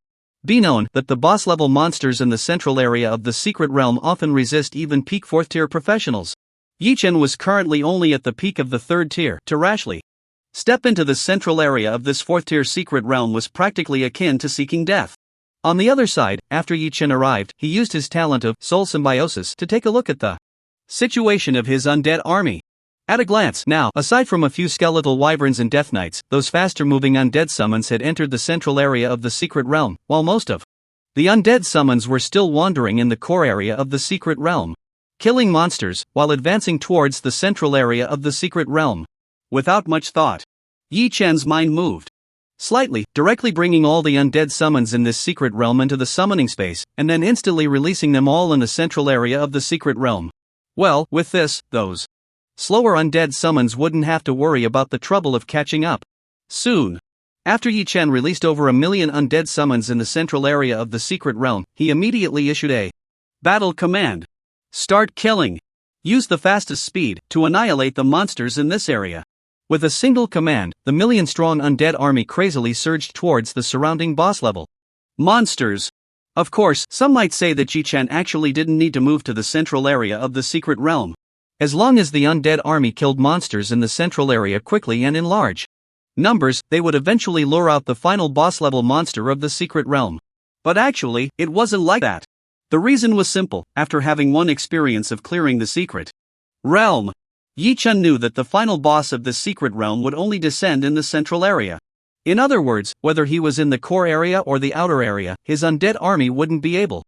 be known that the boss-level monsters in the central area of the secret realm often resist even peak 4th tier professionals. Yi Chen was currently only at the peak of the 3rd tier. To rashly step into the central area of this 4th tier secret realm was practically akin to seeking death. On the other side, after Yi Chen arrived, he used his talent of soul symbiosis to take a look at the situation of his undead army. At a glance, now, aside from a few skeletal wyverns and death knights, those faster-moving undead summons had entered the central area of the secret realm, while most of the undead summons were still wandering in the core area of the secret realm, killing monsters, while advancing towards the central area of the secret realm. Without much thought, Yi Chen's mind moved slightly, directly bringing all the undead summons in this secret realm into the summoning space, and then instantly releasing them all in the central area of the secret realm. Well, with this, those slower undead summons wouldn't have to worry about the trouble of catching up. Soon after Yi Chen released over 1 million undead summons in the central area of the secret realm, he immediately issued a battle command. Start killing. Use the fastest speed to annihilate the monsters in this area. With a single command, the million-strong undead army crazily surged towards the surrounding boss-level monsters. Of course, some might say that Yi Chen actually didn't need to move to the central area of the secret realm. As long as the undead army killed monsters in the central area quickly and in large numbers, they would eventually lure out the final boss-level monster of the secret realm. But actually, it wasn't like that. The reason was simple. After having one experience of clearing the secret realm, Yi Chen knew that the final boss of the secret realm would only descend in the central area. In other words, whether he was in the core area or the outer area, his undead army wouldn't be able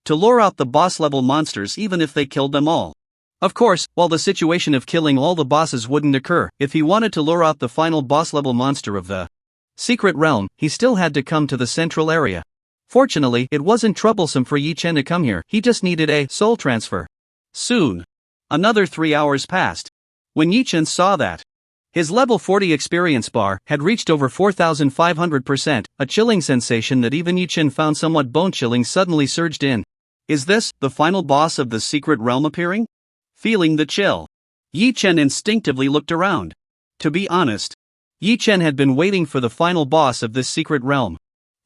to lure out the boss-level monsters even if they killed them all. Of course, while the situation of killing all the bosses wouldn't occur, if he wanted to lure out the final boss-level monster of the secret realm, he still had to come to the central area. Fortunately, it wasn't troublesome for Yi Chen to come here, he just needed a soul transfer. Soon, another 3 hours passed. When Yi Chen saw that his level 40 experience bar had reached over 4,500%, a chilling sensation that even Yi Chen found somewhat bone-chilling suddenly surged in. Is this the final boss of the secret realm appearing? Feeling the chill, Yi Chen instinctively looked around. To be honest, Yi Chen had been waiting for the final boss of this secret realm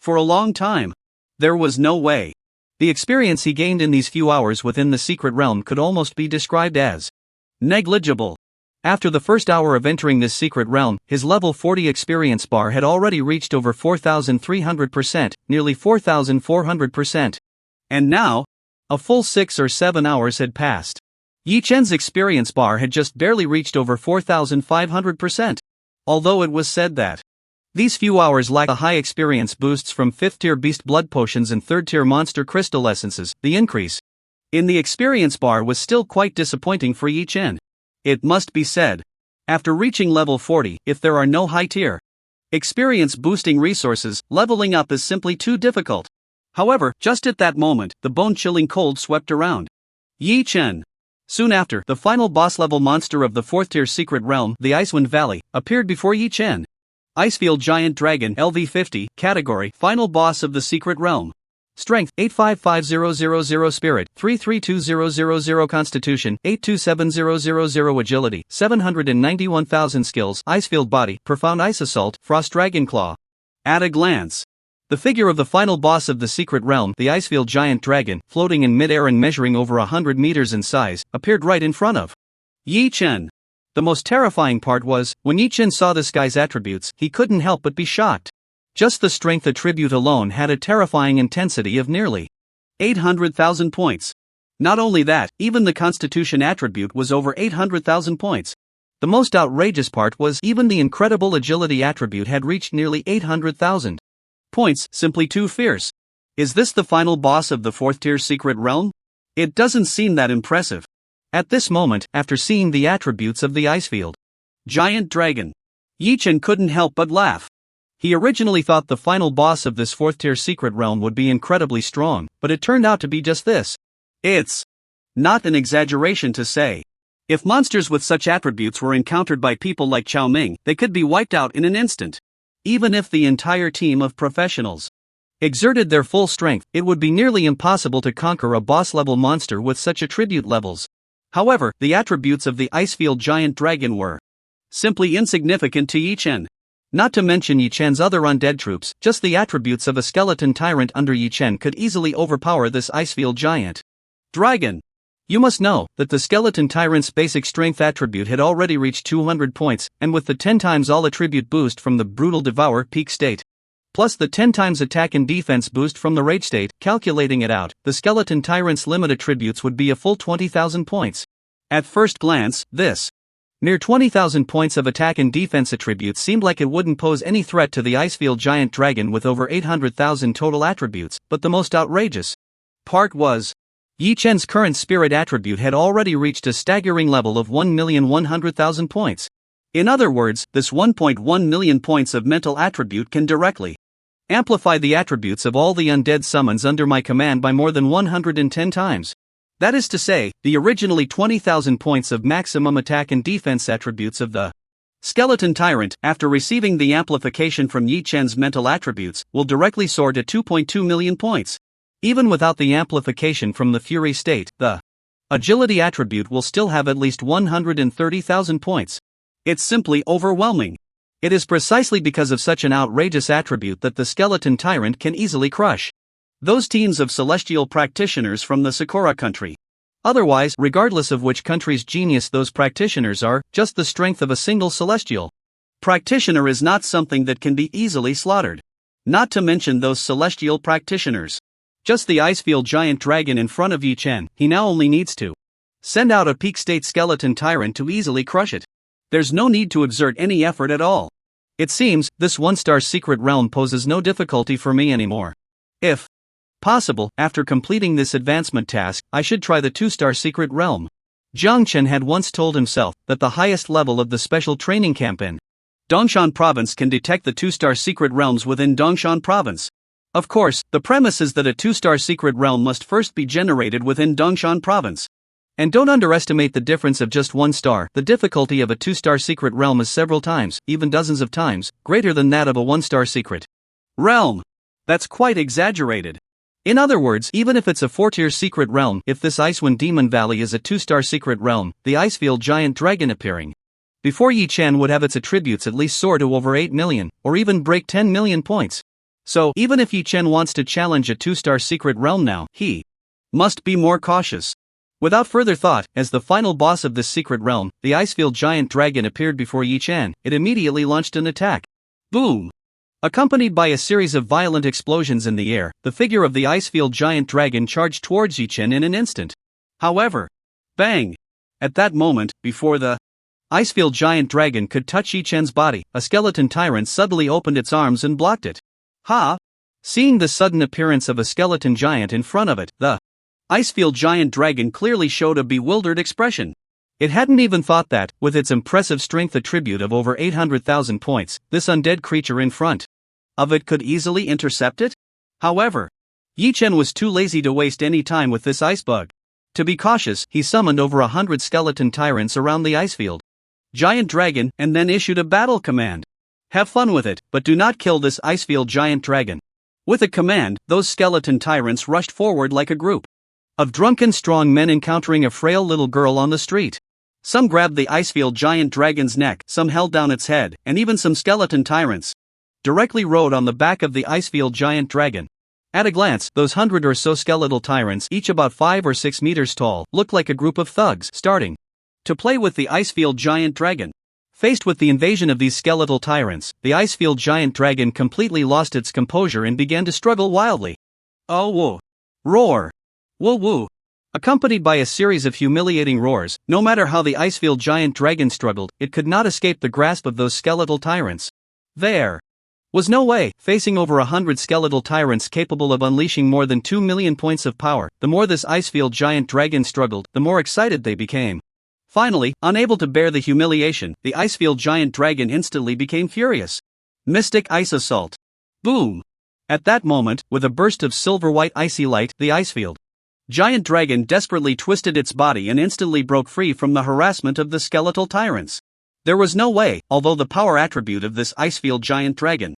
for a long time. There was no way. The experience he gained in these few hours within the secret realm could almost be described as negligible. After the first hour of entering this secret realm, his level 40 experience bar had already reached over 4,300%, nearly 4,400%. And now, a full 6 or 7 hours had passed. Yi Chen's experience bar had just barely reached over 4,500%. Although it was said that these few hours lack the high experience boosts from 5th tier beast blood potions and 3rd tier monster crystal essences, the increase in the experience bar was still quite disappointing for Yi Chen. It must be said, after reaching level 40, if there are no high tier experience boosting resources, leveling up is simply too difficult. However, just at that moment, the bone-chilling cold swept around Yi Chen. Soon after, the final boss-level monster of the 4th tier secret realm, the Icewind Valley, appeared before Yi Chen. Icefield Giant Dragon LV50, category, final boss of the secret realm. Strength, 855000 Spirit, 332000 Constitution, 827000 Agility, 791,000 Skills, Icefield Body, Profound Ice Assault, Frost Dragon Claw. At a glance, the figure of the final boss of the secret realm, the Icefield Giant Dragon, floating in mid-air and measuring over 100 meters in size, appeared right in front of Yi Chen. The most terrifying part was, when Yi Chen saw this guy's attributes, he couldn't help but be shocked. Just the strength attribute alone had a terrifying intensity of nearly 800,000 points. Not only that, even the constitution attribute was over 800,000 points. The most outrageous part was even the incredible agility attribute had reached nearly 800,000 points, simply too fierce. Is this the final boss of the 4th tier secret realm? It doesn't seem that impressive. At this moment, after seeing the attributes of the Icefield Giant Dragon, Yi Chen couldn't help but laugh. He originally thought the final boss of this 4th tier secret realm would be incredibly strong, but it turned out to be just this. It's not an exaggeration to say, if monsters with such attributes were encountered by people like Chao Ming, they could be wiped out in an instant. Even if the entire team of professionals exerted their full strength, it would be nearly impossible to conquer a boss-level monster with such attribute levels. However, the attributes of the Icefield Giant Dragon were simply insignificant to Yi Chen. Not to mention Yi Chen's other undead troops, just the attributes of a skeleton tyrant under Yi Chen could easily overpower this Icefield Giant Dragon. You must know that the skeleton tyrant's basic strength attribute had already reached 200 points, and with the 10 times all attribute boost from the Brutal Devour peak state, plus the 10 times attack and defense boost from the Rage state, calculating it out, the skeleton tyrant's limit attributes would be a full 20,000 points. At first glance, this near 20,000 points of attack and defense attributes seemed like it wouldn't pose any threat to the Icefield Giant Dragon with over 800,000 total attributes, but the most outrageous part was, Yi Chen's current spirit attribute had already reached a staggering level of 1,100,000 points. In other words, this 1.1 million points of mental attribute can directly amplify the attributes of all the undead summons under my command by more than 110 times. That is to say, the originally 20,000 points of maximum attack and defense attributes of the Skeleton Tyrant, after receiving the amplification from Yi Chen's mental attributes, will directly soar to 2.2 million points. Even without the amplification from the Fury state, the Agility attribute will still have at least 130,000 points. It's simply overwhelming. It is precisely because of such an outrageous attribute that the Skeleton Tyrant can easily crush those teams of celestial practitioners from the Sakura country. Otherwise, regardless of which country's genius those practitioners are, just the strength of a single celestial practitioner is not something that can be easily slaughtered. Not to mention those celestial practitioners. Just the Icefield Giant Dragon in front of Yi Chen, he now only needs to send out a peak state Skeleton Tyrant to easily crush it. There's no need to exert any effort at all. It seems, this 1-star secret realm poses no difficulty for me anymore. If possible, after completing this advancement task, I should try the 2-star secret realm. Jiang Chen had once told himself that the highest level of the special training camp in Dongshan Province can detect the 2-star secret realms within Dongshan Province. Of course, the premise is that a 2-star secret realm must first be generated within Dongshan Province. And don't underestimate the difference of just 1 star. The difficulty of a 2-star secret realm is several times, even dozens of times, greater than that of a 1-star secret realm. That's quite exaggerated. In other words, even if it's a 4-tier secret realm, if this Icewind Demon Valley is a 2-star secret realm, the Icefield Giant Dragon appearing before Yi Chen would have its attributes at least soar to over 8 million, or even break 10 million points. So, even if Yi Chen wants to challenge a 2-star secret realm now, he must be more cautious. Without further thought, as the final boss of this secret realm, the Icefield Giant Dragon appeared before Yi Chen. It immediately launched an attack. Boom! Accompanied by a series of violent explosions in the air, the figure of the Icefield Giant Dragon charged towards Yi Chen in an instant. However, bang! At that moment, before the Icefield Giant Dragon could touch Yi Chen's body, a skeleton tyrant suddenly opened its arms and blocked it. Ha! Seeing the sudden appearance of a skeleton giant in front of it, the Icefield Giant Dragon clearly showed a bewildered expression. It hadn't even thought that, with its impressive strength attribute of over 800,000 points, this undead creature in front of it could easily intercept it. However, Yi Chen was too lazy to waste any time with this ice bug. To be cautious, he summoned over 100 skeleton tyrants around the Icefield Giant Dragon and then issued a battle command. Have fun with it, but do not kill this Icefield Giant Dragon. With a command, those skeleton tyrants rushed forward like a group of drunken strong men encountering a frail little girl on the street. Some grabbed the Icefield Giant Dragon's neck, some held down its head, and even some skeleton tyrants directly rode on the back of the Icefield Giant Dragon. At a glance, those 100 or so skeletal tyrants, each about 5 or 6 meters tall, looked like a group of thugs, starting To play with the Icefield Giant Dragon. Faced with the invasion of these skeletal tyrants, the Icefield Giant Dragon completely lost its composure and began to struggle wildly. Oh whoa! Roar! Woo woo! Accompanied by a series of humiliating roars, no matter how the Icefield Giant Dragon struggled, it could not escape the grasp of those skeletal tyrants. There was no way. Facing over 100 skeletal tyrants capable of unleashing more than 2 million points of power, the more this Icefield Giant Dragon struggled, the more excited they became. Finally, unable to bear the humiliation, the Icefield Giant Dragon instantly became furious. Mystic Ice Assault. Boom! At that moment, with a burst of silver-white icy light, the Icefield Giant Dragon desperately twisted its body and instantly broke free from the harassment of the skeletal tyrants. There was no way, although the power attribute of this Icefield Giant Dragon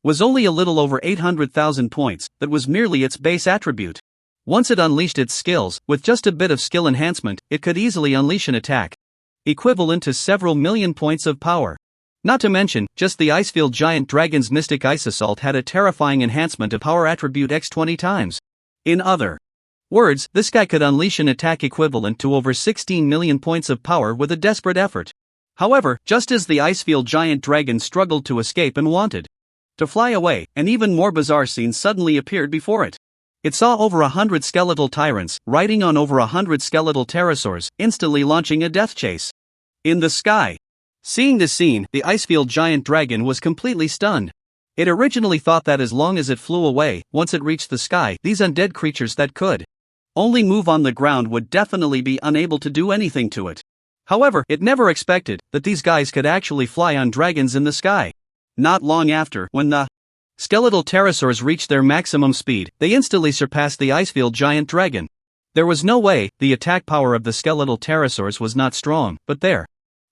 was only a little over 800,000 points, that was merely its base attribute. Once it unleashed its skills, with just a bit of skill enhancement, it could easily unleash an attack equivalent to several million points of power. Not to mention, just the Icefield Giant Dragon's Mystic Ice Assault had a terrifying enhancement of power attribute x 20 times. In other words, this guy could unleash an attack equivalent to over 16 million points of power with a desperate effort. However, just as the Icefield Giant Dragon struggled to escape and wanted to fly away, an even more bizarre scene suddenly appeared before it. It saw over 100 skeletal tyrants, riding on over 100 skeletal pterosaurs, instantly launching a death chase in the sky. Seeing this scene, the Icefield Giant Dragon was completely stunned. It originally thought that as long as it flew away, once it reached the sky, these undead creatures that could only move on the ground would definitely be unable to do anything to it. However, it never expected that these guys could actually fly on dragons in the sky. Not long after, when the skeletal pterosaurs reached their maximum speed, they instantly surpassed the Icefield Giant Dragon. There was no way. The attack power of the skeletal pterosaurs was not strong, but their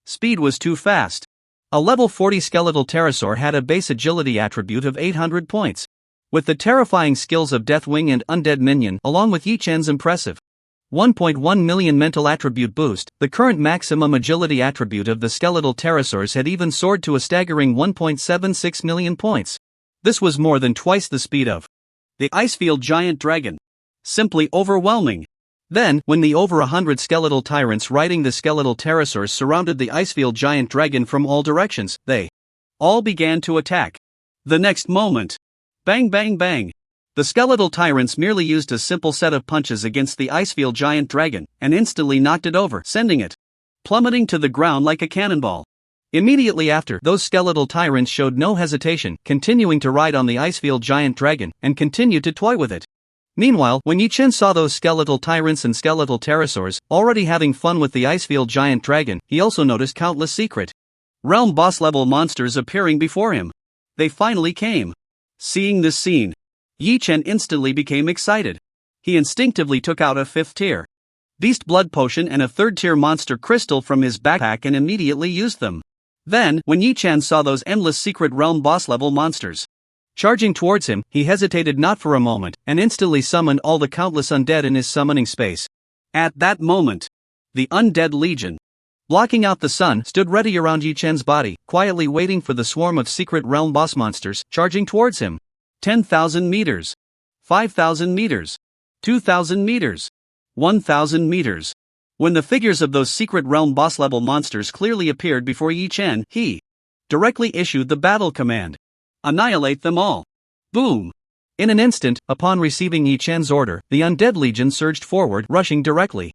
speed was too fast. A level 40 skeletal pterosaur had a base agility attribute of 800 points. With the terrifying skills of Deathwing and Undead Minion, along with Yi Chen's impressive 1.1 million mental attribute boost, the current maximum agility attribute of the skeletal pterosaurs had even soared to a staggering 1.76 million points. This was more than twice the speed of the Icefield Giant Dragon. Simply overwhelming. Then, when the over 100 skeletal tyrants riding the skeletal pterosaurs surrounded the Icefield Giant Dragon from all directions, they all began to attack. The next moment, bang bang bang! The skeletal tyrants merely used a simple set of punches against the Icefield Giant Dragon, and instantly knocked it over, sending it plummeting to the ground like a cannonball. Immediately after, those skeletal tyrants showed no hesitation, continuing to ride on the Icefield Giant Dragon, and continued to toy with it. Meanwhile, when Yi Chen saw those skeletal tyrants and skeletal pterosaurs already having fun with the Icefield Giant Dragon, he also noticed countless secret realm boss-level monsters appearing before him. They finally came. Seeing this scene, Yi Chen instantly became excited. He instinctively took out a 5th tier beast blood potion and a 3rd tier monster crystal from his backpack and immediately used them. Then, when Yi Chen saw those endless secret realm boss-level monsters charging towards him, he hesitated not for a moment, and instantly summoned all the countless undead in his summoning space. At that moment, the Undead Legion, blocking out the sun, stood ready around Yi Chen's body, quietly waiting for the swarm of secret realm boss monsters charging towards him. 10,000 meters. 5,000 meters. 2,000 meters. 1,000 meters. When the figures of those secret realm boss-level monsters clearly appeared before Yi Chen, he directly issued the battle command. Annihilate them all. Boom! In an instant, upon receiving Yi Chen's order, the Undead Legion surged forward, rushing directly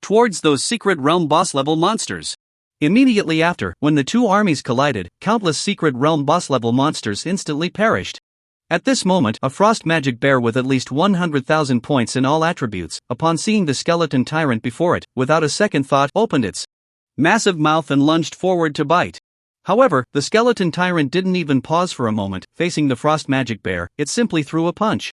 towards those secret realm boss-level monsters. Immediately after, when the two armies collided, countless secret realm boss-level monsters instantly perished. At this moment, a frost magic bear with at least 100,000 points in all attributes, upon seeing the skeleton tyrant before it, without a second thought, opened its massive mouth and lunged forward to bite. However, the skeleton tyrant didn't even pause for a moment. Facing the frost magic bear, it simply threw a punch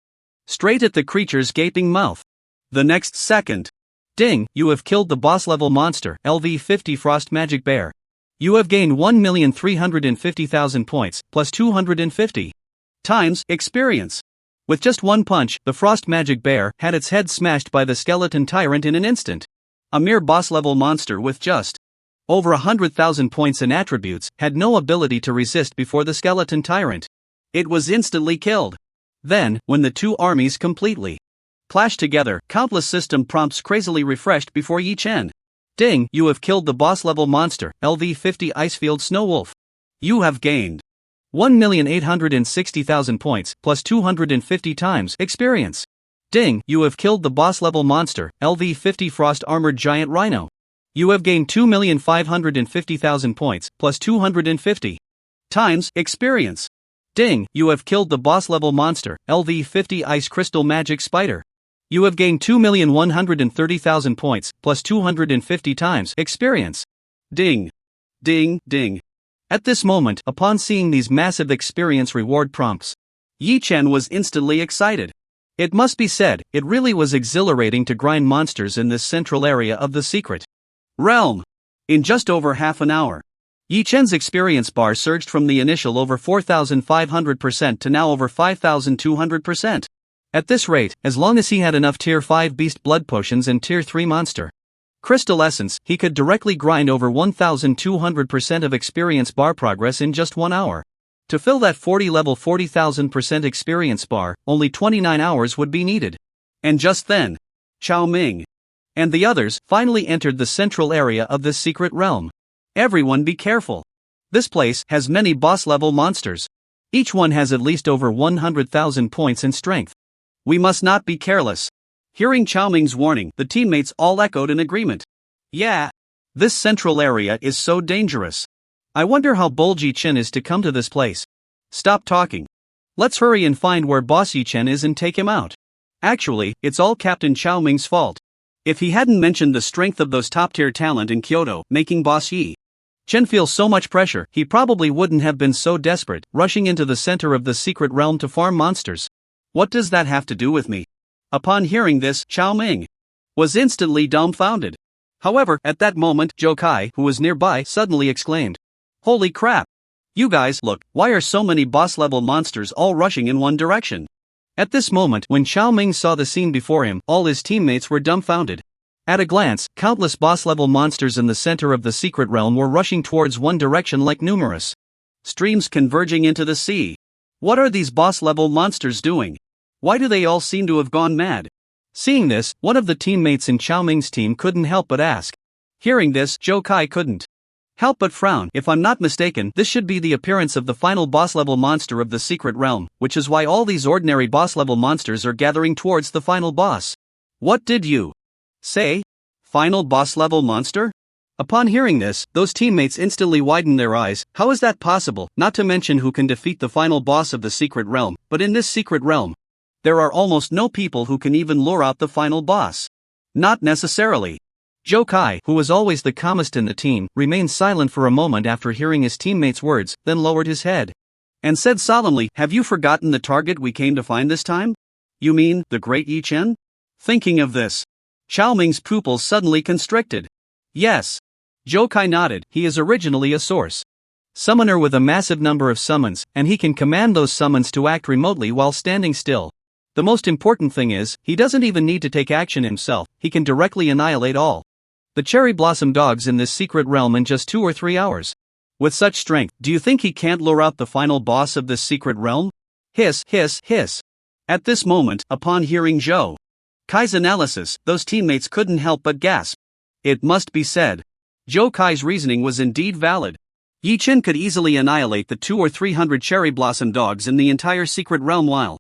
straight at the creature's gaping mouth. The next second, ding! You have killed the boss-level monster, LV50 Frost Magic Bear. You have gained 1,350,000 points, plus 250 times experience. With just one punch, the Frost Magic Bear had its head smashed by the skeleton tyrant in an instant. A mere boss-level monster with just over 100,000 points in attributes had no ability to resist before the skeleton tyrant. It was instantly killed. Then, when the two armies completely clashed together, countless system prompts crazily refreshed before Yi Chen. Ding, you have killed the boss level monster, LV50 Icefield Snow Wolf. You have gained 1,860,000 points, plus 250 times experience. Ding, you have killed the boss level monster, LV50 Frost Armored Giant Rhino. You have gained 2,550,000 points, plus 250 times experience. Ding, you have killed the boss level monster, LV50 Ice Crystal Magic Spider. You have gained 2,130,000 points, plus 250 times experience. Ding. Ding, ding. At this moment, upon seeing these massive experience reward prompts, Yi Chen was instantly excited. It must be said, it really was exhilarating to grind monsters in this central area of the secret realm. In just over half an hour, Yi Chen's experience bar surged from the initial over 4,500% to now over 5,200%. At this rate, as long as he had enough Tier 5 Beast Blood Potions and Tier 3 Monster Crystal Essence, he could directly grind over 1,200% of experience bar progress in just 1 hour. To fill that 40 level 40,000% experience bar, only 29 hours would be needed. And just then, Chao Ming and the others finally entered the central area of this secret realm. Everyone be careful. This place has many boss level monsters. Each one has at least over 100,000 points in strength. We must not be careless. Hearing Chao Ming's warning, the teammates all echoed in agreement. Yeah. This central area is so dangerous. I wonder how bold Yi Chen is to come to this place. Stop talking. Let's hurry and find where Boss Yi Chen is and take him out. Actually, it's all Captain Chao Ming's fault. If he hadn't mentioned the strength of those top-tier talent in Kyoto, making Boss Yi Chen feel so much pressure, he probably wouldn't have been so desperate, rushing into the center of the secret realm to farm monsters. What does that have to do with me? Upon hearing this, Chao Ming was instantly dumbfounded. However, at that moment, Zhou Kai, who was nearby, suddenly exclaimed, "Holy crap! You guys, look, why are so many boss-level monsters all rushing in one direction?" At this moment, when Chao Ming saw the scene before him, all his teammates were dumbfounded. At a glance, countless boss-level monsters in the center of the secret realm were rushing towards one direction like numerous streams converging into the sea. What are these boss-level monsters doing? Why do they all seem to have gone mad? Seeing this, one of the teammates in Chao Ming's team couldn't help but ask. Hearing this, Zhou Kai couldn't help but frown. If I'm not mistaken, this should be the appearance of the final boss-level monster of the secret realm, which is why all these ordinary boss-level monsters are gathering towards the final boss. What did you say? Final boss-level monster? Upon hearing this, those teammates instantly widened their eyes. How is that possible? Not to mention who can defeat the final boss of the secret realm, but in this secret realm, there are almost no people who can even lure out the final boss. Not necessarily. Zhou Kai, who was always the calmest in the team, remained silent for a moment after hearing his teammates' words, then lowered his head and said solemnly, "Have you forgotten the target we came to find this time? You mean, the great Yi Chen?" Thinking of this, Chao Ming's pupils suddenly constricted. Yes. Zhou Kai nodded. He is originally a source summoner with a massive number of summons, and he can command those summons to act remotely while standing still. The most important thing is, he doesn't even need to take action himself, he can directly annihilate all the cherry blossom dogs in this secret realm in just 2 or 3 hours. With such strength, do you think he can't lure out the final boss of this secret realm? Hiss, hiss, hiss. At this moment, upon hearing Zhou Kai's analysis, those teammates couldn't help but gasp. It must be said, Zhou Kai's reasoning was indeed valid. Yi Chen could easily annihilate the 200 or 300 cherry blossom dogs in the entire secret realm while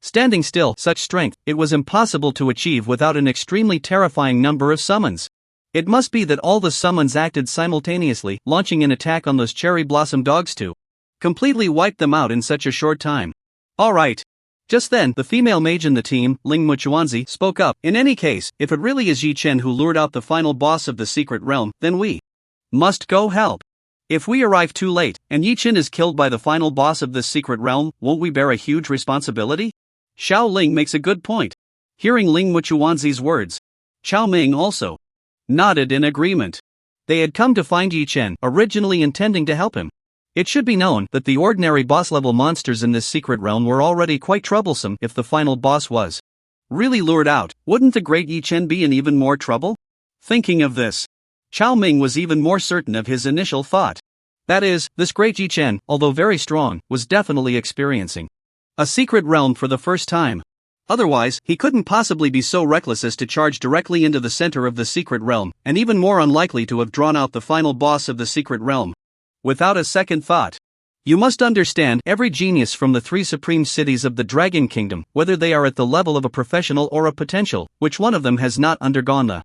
standing still. Such strength, it was impossible to achieve without an extremely terrifying number of summons. It must be that all the summons acted simultaneously, launching an attack on those cherry blossom dogs to completely wipe them out in such a short time. Alright. Just then, the female mage in the team, Ling Muchuanzi, spoke up. In any case, if it really is Yi Chen who lured out the final boss of the secret realm, then we must go help. If we arrive too late, and Yi Chen is killed by the final boss of this secret realm, won't we bear a huge responsibility? Xiao Ling makes a good point. Hearing Ling Muchuanzi's words, Chao Ming also nodded in agreement. They had come to find Yi Chen, originally intending to help him. It should be known that the ordinary boss-level monsters in this secret realm were already quite troublesome. If the final boss was really lured out, wouldn't the great Yi Chen be in even more trouble? Thinking of this, Chao Ming was even more certain of his initial thought. That is, this great Yi Chen, although very strong, was definitely experiencing a secret realm for the first time. Otherwise, he couldn't possibly be so reckless as to charge directly into the center of the secret realm, and even more unlikely to have drawn out the final boss of the secret realm without a second thought. You must understand, every genius from the 3 supreme cities of the Dragon Kingdom, whether they are at the level of a professional or a potential, which one of them has not undergone the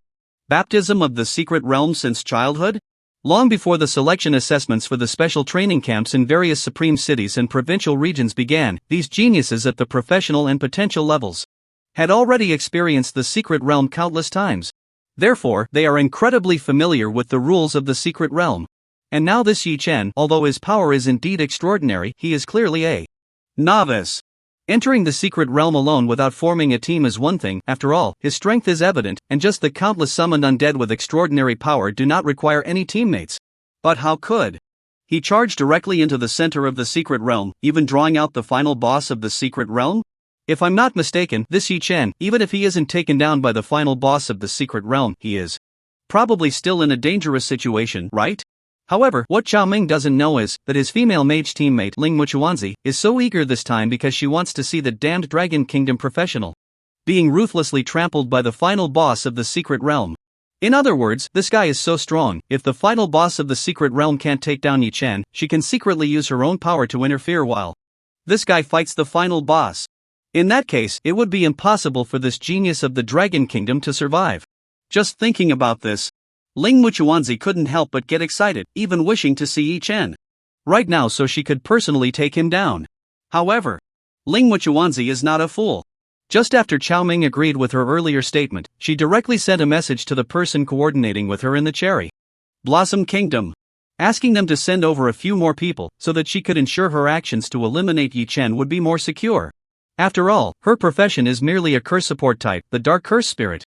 baptism of the secret realm since childhood? Long before the selection assessments for the special training camps in various supreme cities and provincial regions began, these geniuses at the professional and potential levels had already experienced the secret realm countless times. Therefore, they are incredibly familiar with the rules of the secret realm. And now this Yi Chen, although his power is indeed extraordinary, he is clearly a novice. Entering the secret realm alone without forming a team is one thing. After all, his strength is evident, and just the countless summoned undead with extraordinary power do not require any teammates. But how could he charge directly into the center of the secret realm, even drawing out the final boss of the secret realm? If I'm not mistaken, this Yi Chen, even if he isn't taken down by the final boss of the secret realm, he is probably still in a dangerous situation, right? However, what Xiao Ming doesn't know is that his female mage teammate Ling Muchuanzi is so eager this time because she wants to see the damned Dragon Kingdom professional being ruthlessly trampled by the final boss of the secret realm. In other words, this guy is so strong, if the final boss of the secret realm can't take down Yi Chen, she can secretly use her own power to interfere while this guy fights the final boss. In that case, it would be impossible for this genius of the Dragon Kingdom to survive. Just thinking about this, Ling Muchuanzi couldn't help but get excited, even wishing to see Yi Chen right now so she could personally take him down. However, Ling Muchuanzi is not a fool. Just after Xiao Ming agreed with her earlier statement, she directly sent a message to the person coordinating with her in the Cherry Blossom Kingdom, asking them to send over a few more people so that she could ensure her actions to eliminate Yi Chen would be more secure. After all, her profession is merely a curse support type, the Dark Curse Spirit,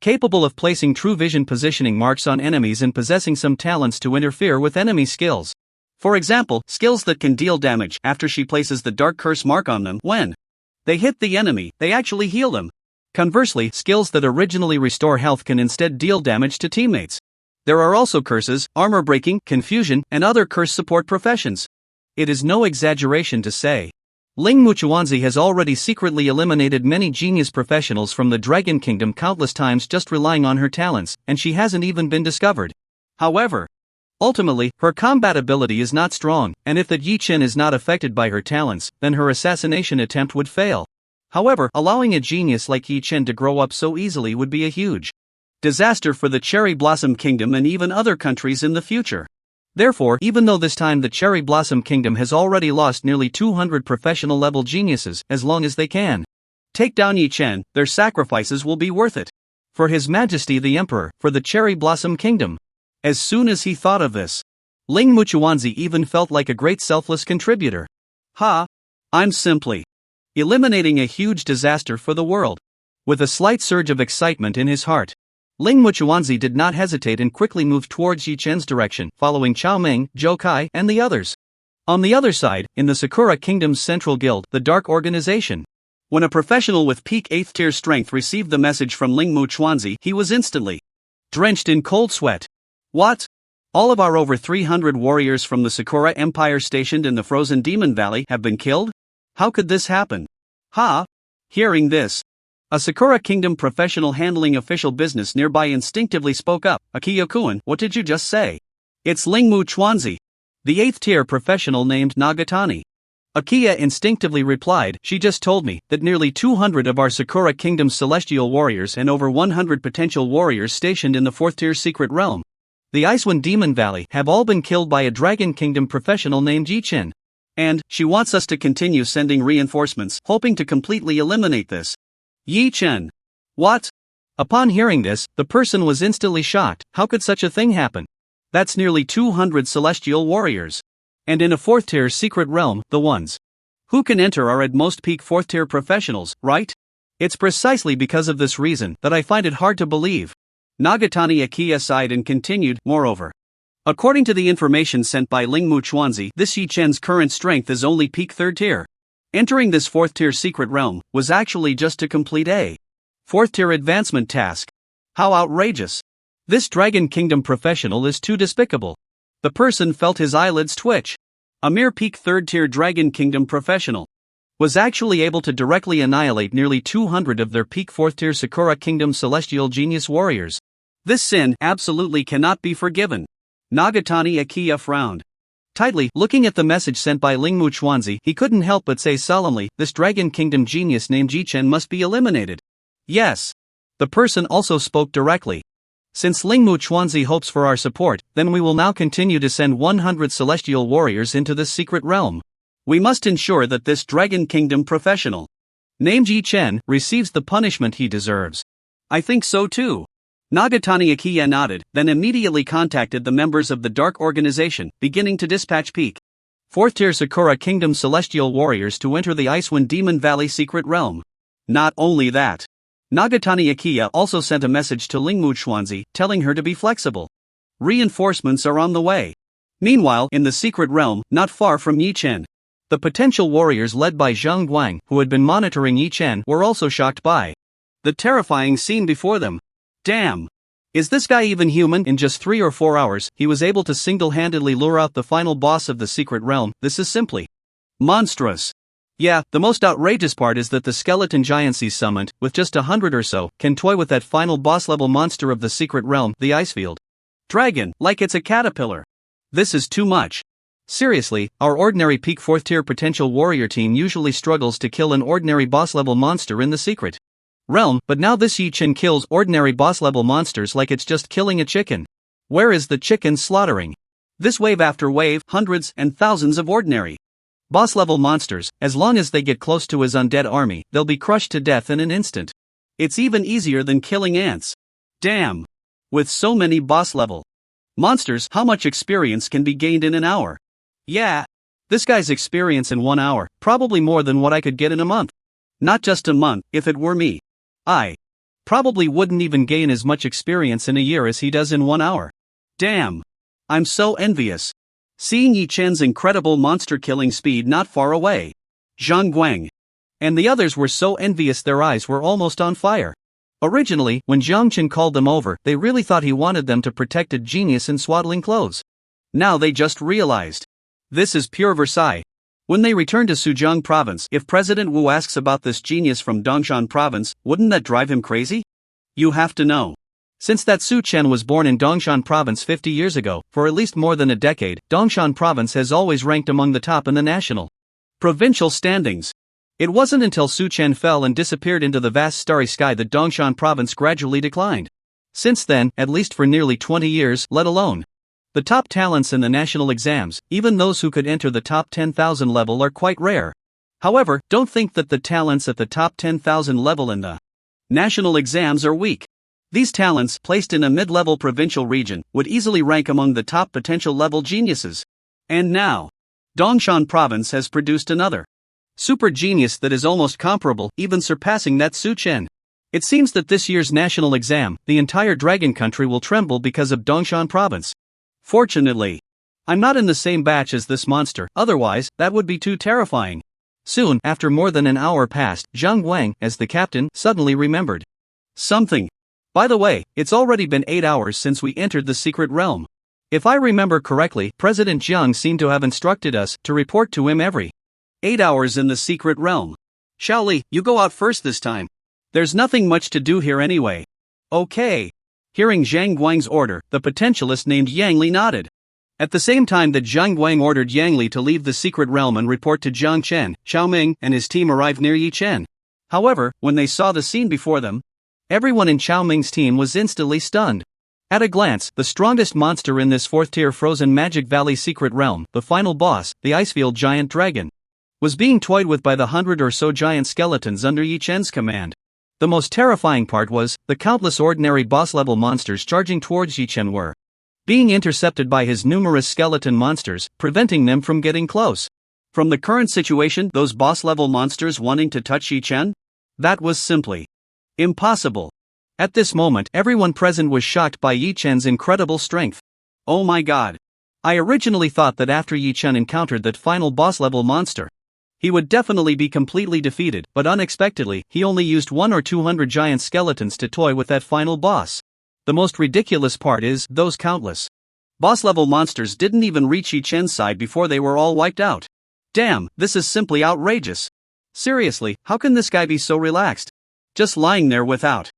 capable of placing true vision positioning marks on enemies and possessing some talents to interfere with enemy skills. For example, skills that can deal damage after she places the Dark Curse mark on them. When they hit the enemy, they actually heal them. Conversely, skills that originally restore health can instead deal damage to teammates. There are also curses, armor breaking, confusion, and other curse support professions. It is no exaggeration to say Ling Muchuanzi has already secretly eliminated many genius professionals from the Dragon Kingdom countless times just relying on her talents, and she hasn't even been discovered. However, ultimately, her combat ability is not strong, and if that Yi Chen is not affected by her talents, then her assassination attempt would fail. However, allowing a genius like Yi Chen to grow up so easily would be a huge disaster for the Cherry Blossom Kingdom and even other countries in the future. Therefore, even though this time the Cherry Blossom Kingdom has already lost nearly 200 professional-level geniuses, as long as they can take down Yi Chen, their sacrifices will be worth it. For His Majesty the Emperor, for the Cherry Blossom Kingdom. As soon as he thought of this, Ling Muchuanzi even felt like a great selfless contributor. I'm simply eliminating a huge disaster for the world. With a slight surge of excitement in his heart, Ling Muchuanzi did not hesitate and quickly moved towards Yi Chen's direction, following Xiao Ming, Zhou Kai, and the others. On the other side, in the Sakura Kingdom's central guild, the Dark Organization, when a professional with peak 8th tier strength received the message from Ling Muchuanzi, he was instantly drenched in cold sweat. What? All of our over 300 warriors from the Sakura Empire stationed in the Frozen Demon Valley have been killed? How could this happen? Hearing this, a Sakura Kingdom professional handling official business nearby instinctively spoke up. Akiyo-kun, what did you just say? It's Ling Muchuanzi, the 8th tier professional named Nagatani. Akiya instinctively replied, she just told me that nearly 200 of our Sakura Kingdom's celestial warriors and over 100 potential warriors stationed in the 4th tier secret realm, the Icewind Demon Valley, have all been killed by a Dragon Kingdom professional named Yi Chen. And she wants us to continue sending reinforcements, hoping to completely eliminate this Yi Chen. What? Upon hearing this, the person was instantly shocked. How could such a thing happen? That's nearly 200 celestial warriors. And in a 4th tier secret realm, the ones who can enter are at most peak 4th tier professionals, right? It's precisely because of this reason that I find it hard to believe. Nagatani Akiya sighed and continued, moreover, according to the information sent by Ling Muchuanzi, this Yi Chen's current strength is only peak 3rd tier. Entering this 4th tier secret realm was actually just to complete a 4th tier advancement task. How outrageous! This Dragon Kingdom professional is too despicable. The person felt his eyelids twitch. A mere peak 3rd tier Dragon Kingdom professional. was actually able to directly annihilate nearly 200 of their peak 4th tier Sakura Kingdom Celestial Genius warriors. This sin absolutely cannot be forgiven. Nagatani Akiya frowned tightly, looking at the message sent by Lingmu Chuanzi. He couldn't help but say solemnly, "This Dragon Kingdom genius named Ji-Chen must be eliminated." Yes. The person also spoke directly. "Since Lingmu Chuanzi hopes for our support, then we will now continue to send 100 celestial warriors into this secret realm. We must ensure that this Dragon Kingdom professional named Ji-Chen receives the punishment he deserves." "I think so too." Nagatani Akiya nodded, then immediately contacted the members of the Dark Organization, beginning to dispatch peak 4th tier Sakura Kingdom Celestial Warriors to enter the Icewind Demon Valley secret realm. Not only that, Nagatani Akiya also sent a message to Lingmu Chuanzi, telling her to be flexible. Reinforcements are on the way. Meanwhile, in the secret realm, not far from Yi-Chen, the potential warriors led by Zhang Guang, who had been monitoring Yi-Chen, were also shocked by the terrifying scene before them. Damn! Is this guy even human? In just 3 or 4 hours, he was able to single-handedly lure out the final boss of the secret realm. This is simply monstrous. Yeah, the most outrageous part is that the skeleton giants he's summoned, with just 100 or so, can toy with that final boss-level monster of the secret realm, the Icefield Dragon, like it's a caterpillar. This is too much. Seriously, our ordinary peak 4th tier potential warrior team usually struggles to kill an ordinary boss-level monster in the secret realm, but now this Yi-Chen kills ordinary boss-level monsters like it's just killing a chicken. Where is the chicken slaughtering? This wave after wave, hundreds and thousands of ordinary boss-level monsters, as long as they get close to his undead army, they'll be crushed to death in an instant. It's even easier than killing ants. Damn! With so many boss-level monsters, how much experience can be gained in an hour? Yeah. This guy's experience in 1 hour, probably more than what I could get in a month. Not just a month, if it were me. I probably wouldn't even gain as much experience in a year as he does in 1 hour. Damn. I'm so envious. Seeing Yi-Chen's incredible monster-killing speed not far away. Zhang Guang and the others were so envious their eyes were almost on fire. Originally, when Zhang Chen called them over, they really thought he wanted them to protect a genius in swaddling clothes. Now they just realized. This is pure Versailles. When they return to Suzhou province, if President Wu asks about this genius from Dongshan province, wouldn't that drive him crazy? You have to know. Since that Su Chen was born in Dongshan province 50 years ago, for at least more than a decade, Dongshan province has always ranked among the top in the national provincial standings. It wasn't until Su Chen fell and disappeared into the vast starry sky that Dongshan province gradually declined. Since then, at least for nearly 20 years, let alone the top talents in the national exams, even those who could enter the top 10,000 level are quite rare. However, don't think that the talents at the top 10,000 level in the national exams are weak. These talents, placed in a mid-level provincial region, would easily rank among the top potential level geniuses. And now, Dongshan province has produced another super genius that is almost comparable, even surpassing that Su Chen. It seems that this year's national exam, the entire dragon country will tremble because of Dongshan province. Fortunately, I'm not in the same batch as this monster, otherwise, that would be too terrifying. Soon, after more than an hour passed, Zhang Guang, as the captain, suddenly remembered something. By the way, it's already been 8 hours since we entered the secret realm. If I remember correctly, President Jiang seemed to have instructed us to report to him every 8 hours in the secret realm. Xiaoli, you go out first this time. There's nothing much to do here anyway. Okay. Hearing Zhang Guang's order, the potentialist named Yang Li nodded. At the same time that Zhang Guang ordered Yang Li to leave the secret realm and report to Jiang Chen, Xiao Ming and his team arrived near Yi Chen. However, when they saw the scene before them, everyone in Xiao Ming's team was instantly stunned. At a glance, the strongest monster in this 4th tier frozen Magic Valley secret realm, the final boss, the Icefield Giant Dragon, was being toyed with by the 100 or so giant skeletons under Yi Chen's command. The most terrifying part was, the countless ordinary boss-level monsters charging towards Yi Chen were being intercepted by his numerous skeleton monsters, preventing them from getting close. From the current situation, those boss-level monsters wanting to touch Yi Chen? That was simply impossible. At this moment, everyone present was shocked by Yi Chen's incredible strength. Oh my god. I originally thought that after Yi Chen encountered that final boss-level monster, he would definitely be completely defeated, but unexpectedly, he only used 100 or 200 giant skeletons to toy with that final boss. The most ridiculous part is, those countless boss-level monsters didn't even reach Yi Chen's side before they were all wiped out. Damn, this is simply outrageous. Seriously, how can this guy be so relaxed? Just lying there without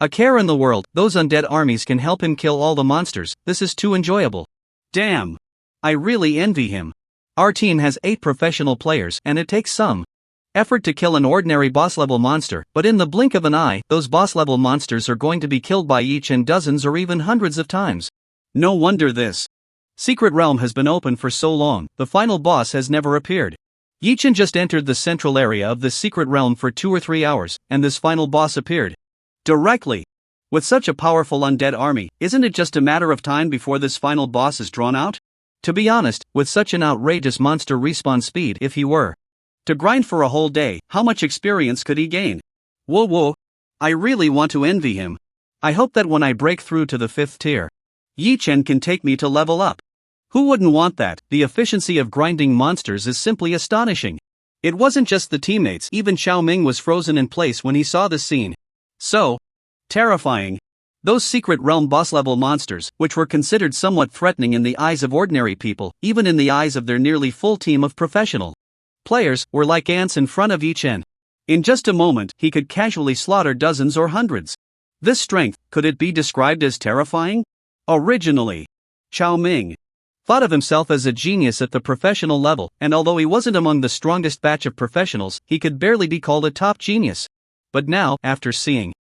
a care in the world. Those undead armies can help him kill all the monsters. This is too enjoyable. Damn. I really envy him. Our team has 8 professional players and it takes some effort to kill an ordinary boss-level monster, but in the blink of an eye, those boss-level monsters are going to be killed by each and dozens or even hundreds of times. No wonder this secret realm has been open for so long. The final boss has never appeared. Yichen just entered the central area of the secret realm for 2 or 3 hours, and this final boss appeared directly. With such a powerful undead army, isn't it just a matter of time before this final boss is drawn out? To be honest, with such an outrageous monster respawn speed, if he were to grind for a whole day, how much experience could he gain? Whoa. I really want to envy him. I hope that when I break through to the 5th tier, Yichen can take me to level up. Who wouldn't want that? The efficiency of grinding monsters is simply astonishing. It wasn't just the teammates, even Xiao Ming was frozen in place when he saw this scene. So terrifying. Those secret realm boss-level monsters, which were considered somewhat threatening in the eyes of ordinary people, even in the eyes of their nearly full team of professional players, were like ants in front of Yichen. In just a moment, he could casually slaughter dozens or hundreds. This strength, could it be described as terrifying? Originally, Xiao Ming thought of himself as a genius at the professional level, and although he wasn't among the strongest batch of professionals, he could barely be called a top genius. But now, after seeing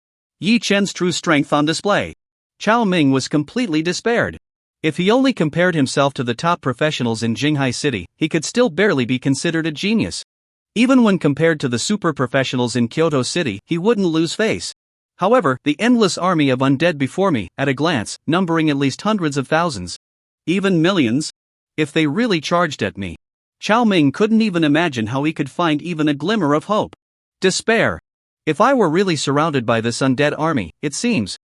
Yichen's true strength on display, Xiao Ming was completely despaired. If he only compared himself to the top professionals in Jinghai City, he could still barely be considered a genius. Even when compared to the super professionals in Kyoto City, he wouldn't lose face. However, the endless army of undead before me, at a glance, numbering at least hundreds of thousands, even millions, if they really charged at me, Xiao Ming couldn't even imagine how he could find even a glimmer of hope. Despair. If I were really surrounded by this undead army, it seems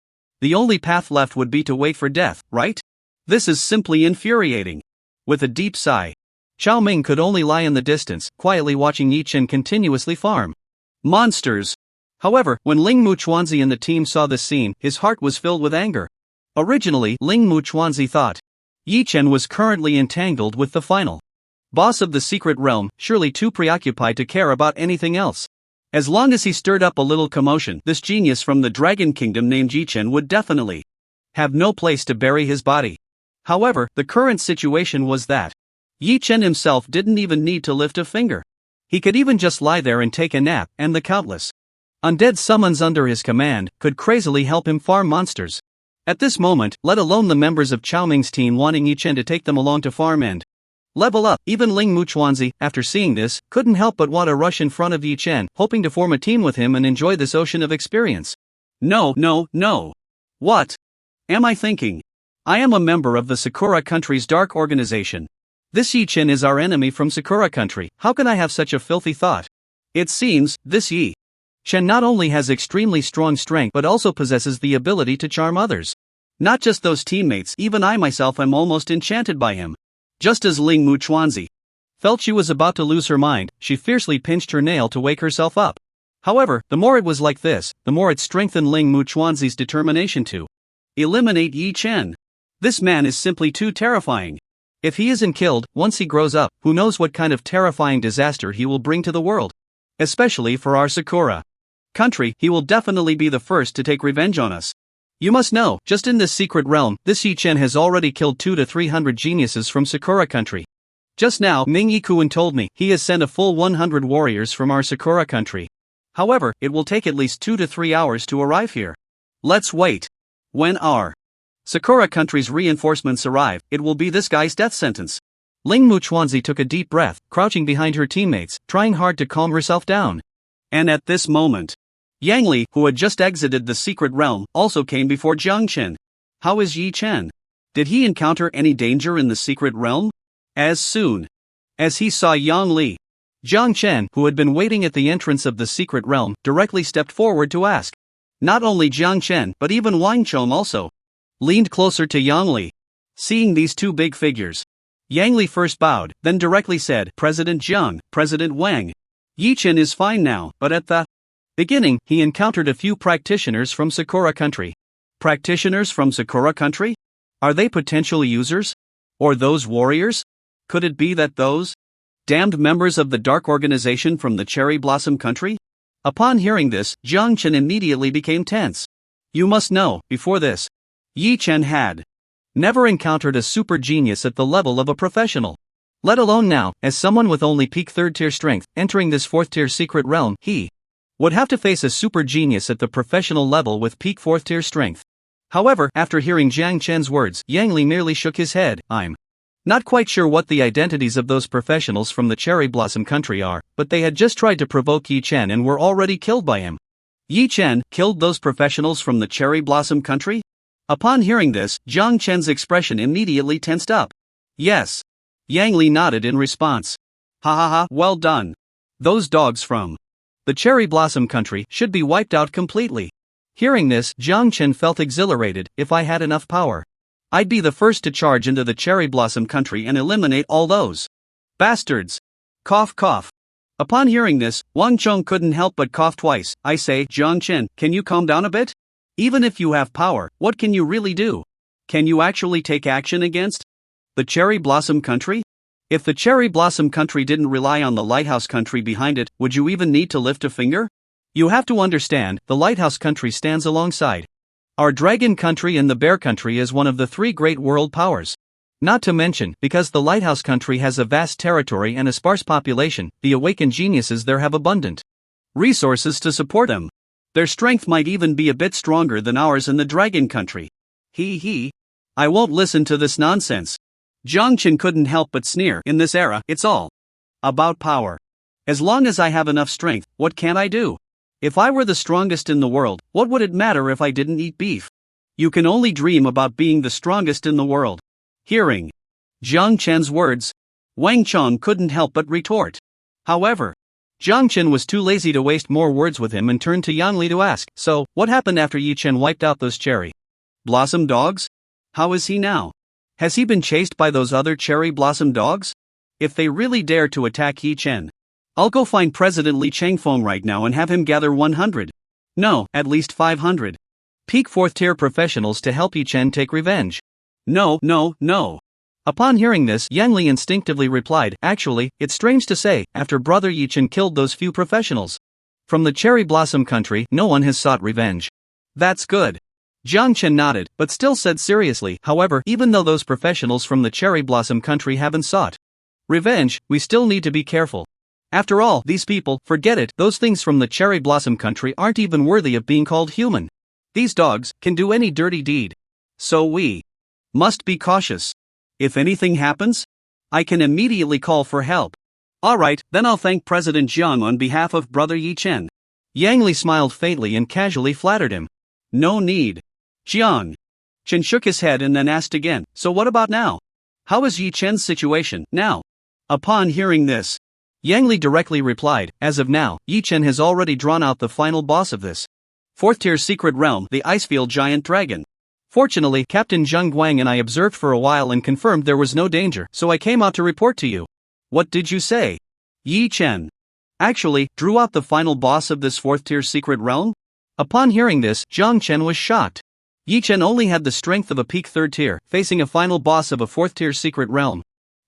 the only path left would be to wait for death, right? This is simply infuriating. With a deep sigh, Xiao Ming could only lie in the distance, quietly watching Yichen continuously farm monsters. However, when Ling Muchuanzi and the team saw this scene, his heart was filled with anger. Originally, Ling Muchuanzi thought Yichen was currently entangled with the final boss of the secret realm, surely too preoccupied to care about anything else. As long as he stirred up a little commotion, this genius from the Dragon Kingdom named Yichen would definitely have no place to bury his body. However, the current situation was that Yichen himself didn't even need to lift a finger. He could even just lie there and take a nap, and the countless undead summons under his command could crazily help him farm monsters. At this moment, let alone the members of Xiao Ming's team wanting Yichen to take them along to farm and level up, even Ling Muchuanzi, after seeing this, couldn't help but want to rush in front of Yichen, hoping to form a team with him and enjoy this ocean of experience. No. What am I thinking? I am a member of the Sakura Country's dark organization. This Yichen is our enemy from Sakura Country. How can I have such a filthy thought? It seems, this Yichen not only has extremely strong strength but also possesses the ability to charm others. Not just those teammates, even I myself am almost enchanted by him. Just as Ling Muchuanzi felt she was about to lose her mind, she fiercely pinched her nail to wake herself up. However, the more it was like this, the more it strengthened Ling Muchuanzi's determination to eliminate Yichen. This man is simply too terrifying. If he isn't killed, once he grows up, who knows what kind of terrifying disaster he will bring to the world. Especially for our Sakura Country, he will definitely be the first to take revenge on us. You must know, just in this secret realm, this Yichen has already killed 200 to 300 geniuses from Sakura Country. Just now, Ming Yikuan told me he has sent a full 100 warriors from our Sakura Country. However, it will take at least 2 to 3 hours to arrive here. Let's wait. When our Sakura Country's reinforcements arrive, it will be this guy's death sentence. Ling Muchuanzi took a deep breath, crouching behind her teammates, trying hard to calm herself down. And at this moment, Yang Li, who had just exited the secret realm, also came before Jiang Chen. How is Yichen? Did he encounter any danger in the secret realm? As soon as he saw Yang Li, Jiang Chen, who had been waiting at the entrance of the secret realm, directly stepped forward to ask. Not only Jiang Chen, but even Wang Chong also leaned closer to Yang Li. Seeing these two big figures, Yang Li first bowed, then directly said, President Jiang, President Wang. Yichen is fine now, but at the beginning, he encountered a few practitioners from Sakura Country. Practitioners from Sakura Country? Are they potential users? Or those warriors? Could it be that those Damned members of the dark organization from the Cherry Blossom Country? Upon hearing this, Jiang Chen immediately became tense. You must know, before this, Yi Chen had never encountered a super genius at the level of a professional. Let alone now, as someone with only peak 3rd tier strength, entering this 4th tier secret realm, he would have to face a super genius at the professional level with peak 4th tier strength. However, after hearing Jiang Chen's words, Yang Li merely shook his head. I'm not quite sure what the identities of those professionals from the Cherry Blossom Country are, but they had just tried to provoke Yi Chen and were already killed by him. Yi Chen killed those professionals from the Cherry Blossom Country? Upon hearing this, Jiang Chen's expression immediately tensed up. Yes. Yang Li nodded in response. Ha ha ha, well done. Those dogs from the Cherry Blossom Country should be wiped out completely. Hearing this, Jiang Chen felt exhilarated. If I had enough power, I'd be the first to charge into the Cherry Blossom Country and eliminate all those bastards. Cough cough. Upon hearing this, Wang Chong couldn't help but cough twice. I say, Jiang Chen, can you calm down a bit? Even if you have power, what can you really do? Can you actually take action against the Cherry Blossom Country? If the Cherry Blossom Country didn't rely on the Lighthouse Country behind it, would you even need to lift a finger? You have to understand, the Lighthouse Country stands alongside our Dragon Country and the Bear Country as one of the 3 great world powers. Not to mention, because the Lighthouse Country has a vast territory and a sparse population, the awakened geniuses there have abundant resources to support them. Their strength might even be a bit stronger than ours in the Dragon Country. I won't listen to this nonsense. Jiang Chen couldn't help but sneer. In this era, it's all about power. As long as I have enough strength, what can I do? If I were the strongest in the world, what would it matter if I didn't eat beef? You can only dream about being the strongest in the world. Hearing Jiang Chen's words, Wang Chong couldn't help but retort. However, Jiang Chen was too lazy to waste more words with him and turned to Yang Li to ask, so, what happened after Yi Chen wiped out those Cherry Blossom dogs? How is he now? Has he been chased by those other Cherry Blossom dogs? If they really dare to attack Yi Chen, I'll go find President Li Changfeng right now and have him gather 100. No, at least 500. Peak 4th tier professionals to help Yi Chen take revenge. No. Upon hearing this, Yang Li instinctively replied, actually, it's strange to say, after Brother Yi Chen killed those few professionals from the Cherry Blossom Country, no one has sought revenge. That's good. Jiang Chen nodded, but still said seriously, however, even though those professionals from the Cherry Blossom Country haven't sought revenge, we still need to be careful. After all, these people, forget it, those things from the Cherry Blossom Country aren't even worthy of being called human. These dogs can do any dirty deed. So we must be cautious. If anything happens, I can immediately call for help. Alright, then I'll thank President Jiang on behalf of Brother Yi Chen. Yang Li smiled faintly and casually flattered him. No need. Jiang Chen shook his head and then asked again, so what about now? How is Yi Chen's situation now? Upon hearing this, Yang Li directly replied, as of now, Yi Chen has already drawn out the final boss of this 4th tier secret realm, the Icefield Giant Dragon. Fortunately, Captain Zheng Guang and I observed for a while and confirmed there was no danger, so I came out to report to you. What did you say? Yi Chen actually drew out the final boss of this 4th tier secret realm? Upon hearing this, Jiang Chen was shocked. Yi Chen only had the strength of a peak 3rd tier, facing a final boss of a 4th tier secret realm.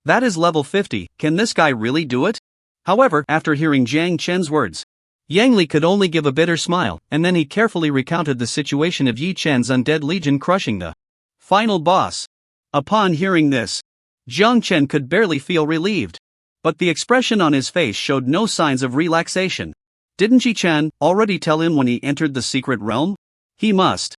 That is level 50, can this guy really do it? However, after hearing Jiang Chen's words, Yang Li could only give a bitter smile, and then he carefully recounted the situation of Yi Chen's undead legion crushing the final boss. Upon hearing this, Jiang Chen could barely feel relieved. But the expression on his face showed no signs of relaxation. Didn't Yi Chen already tell him when he entered the secret realm? He must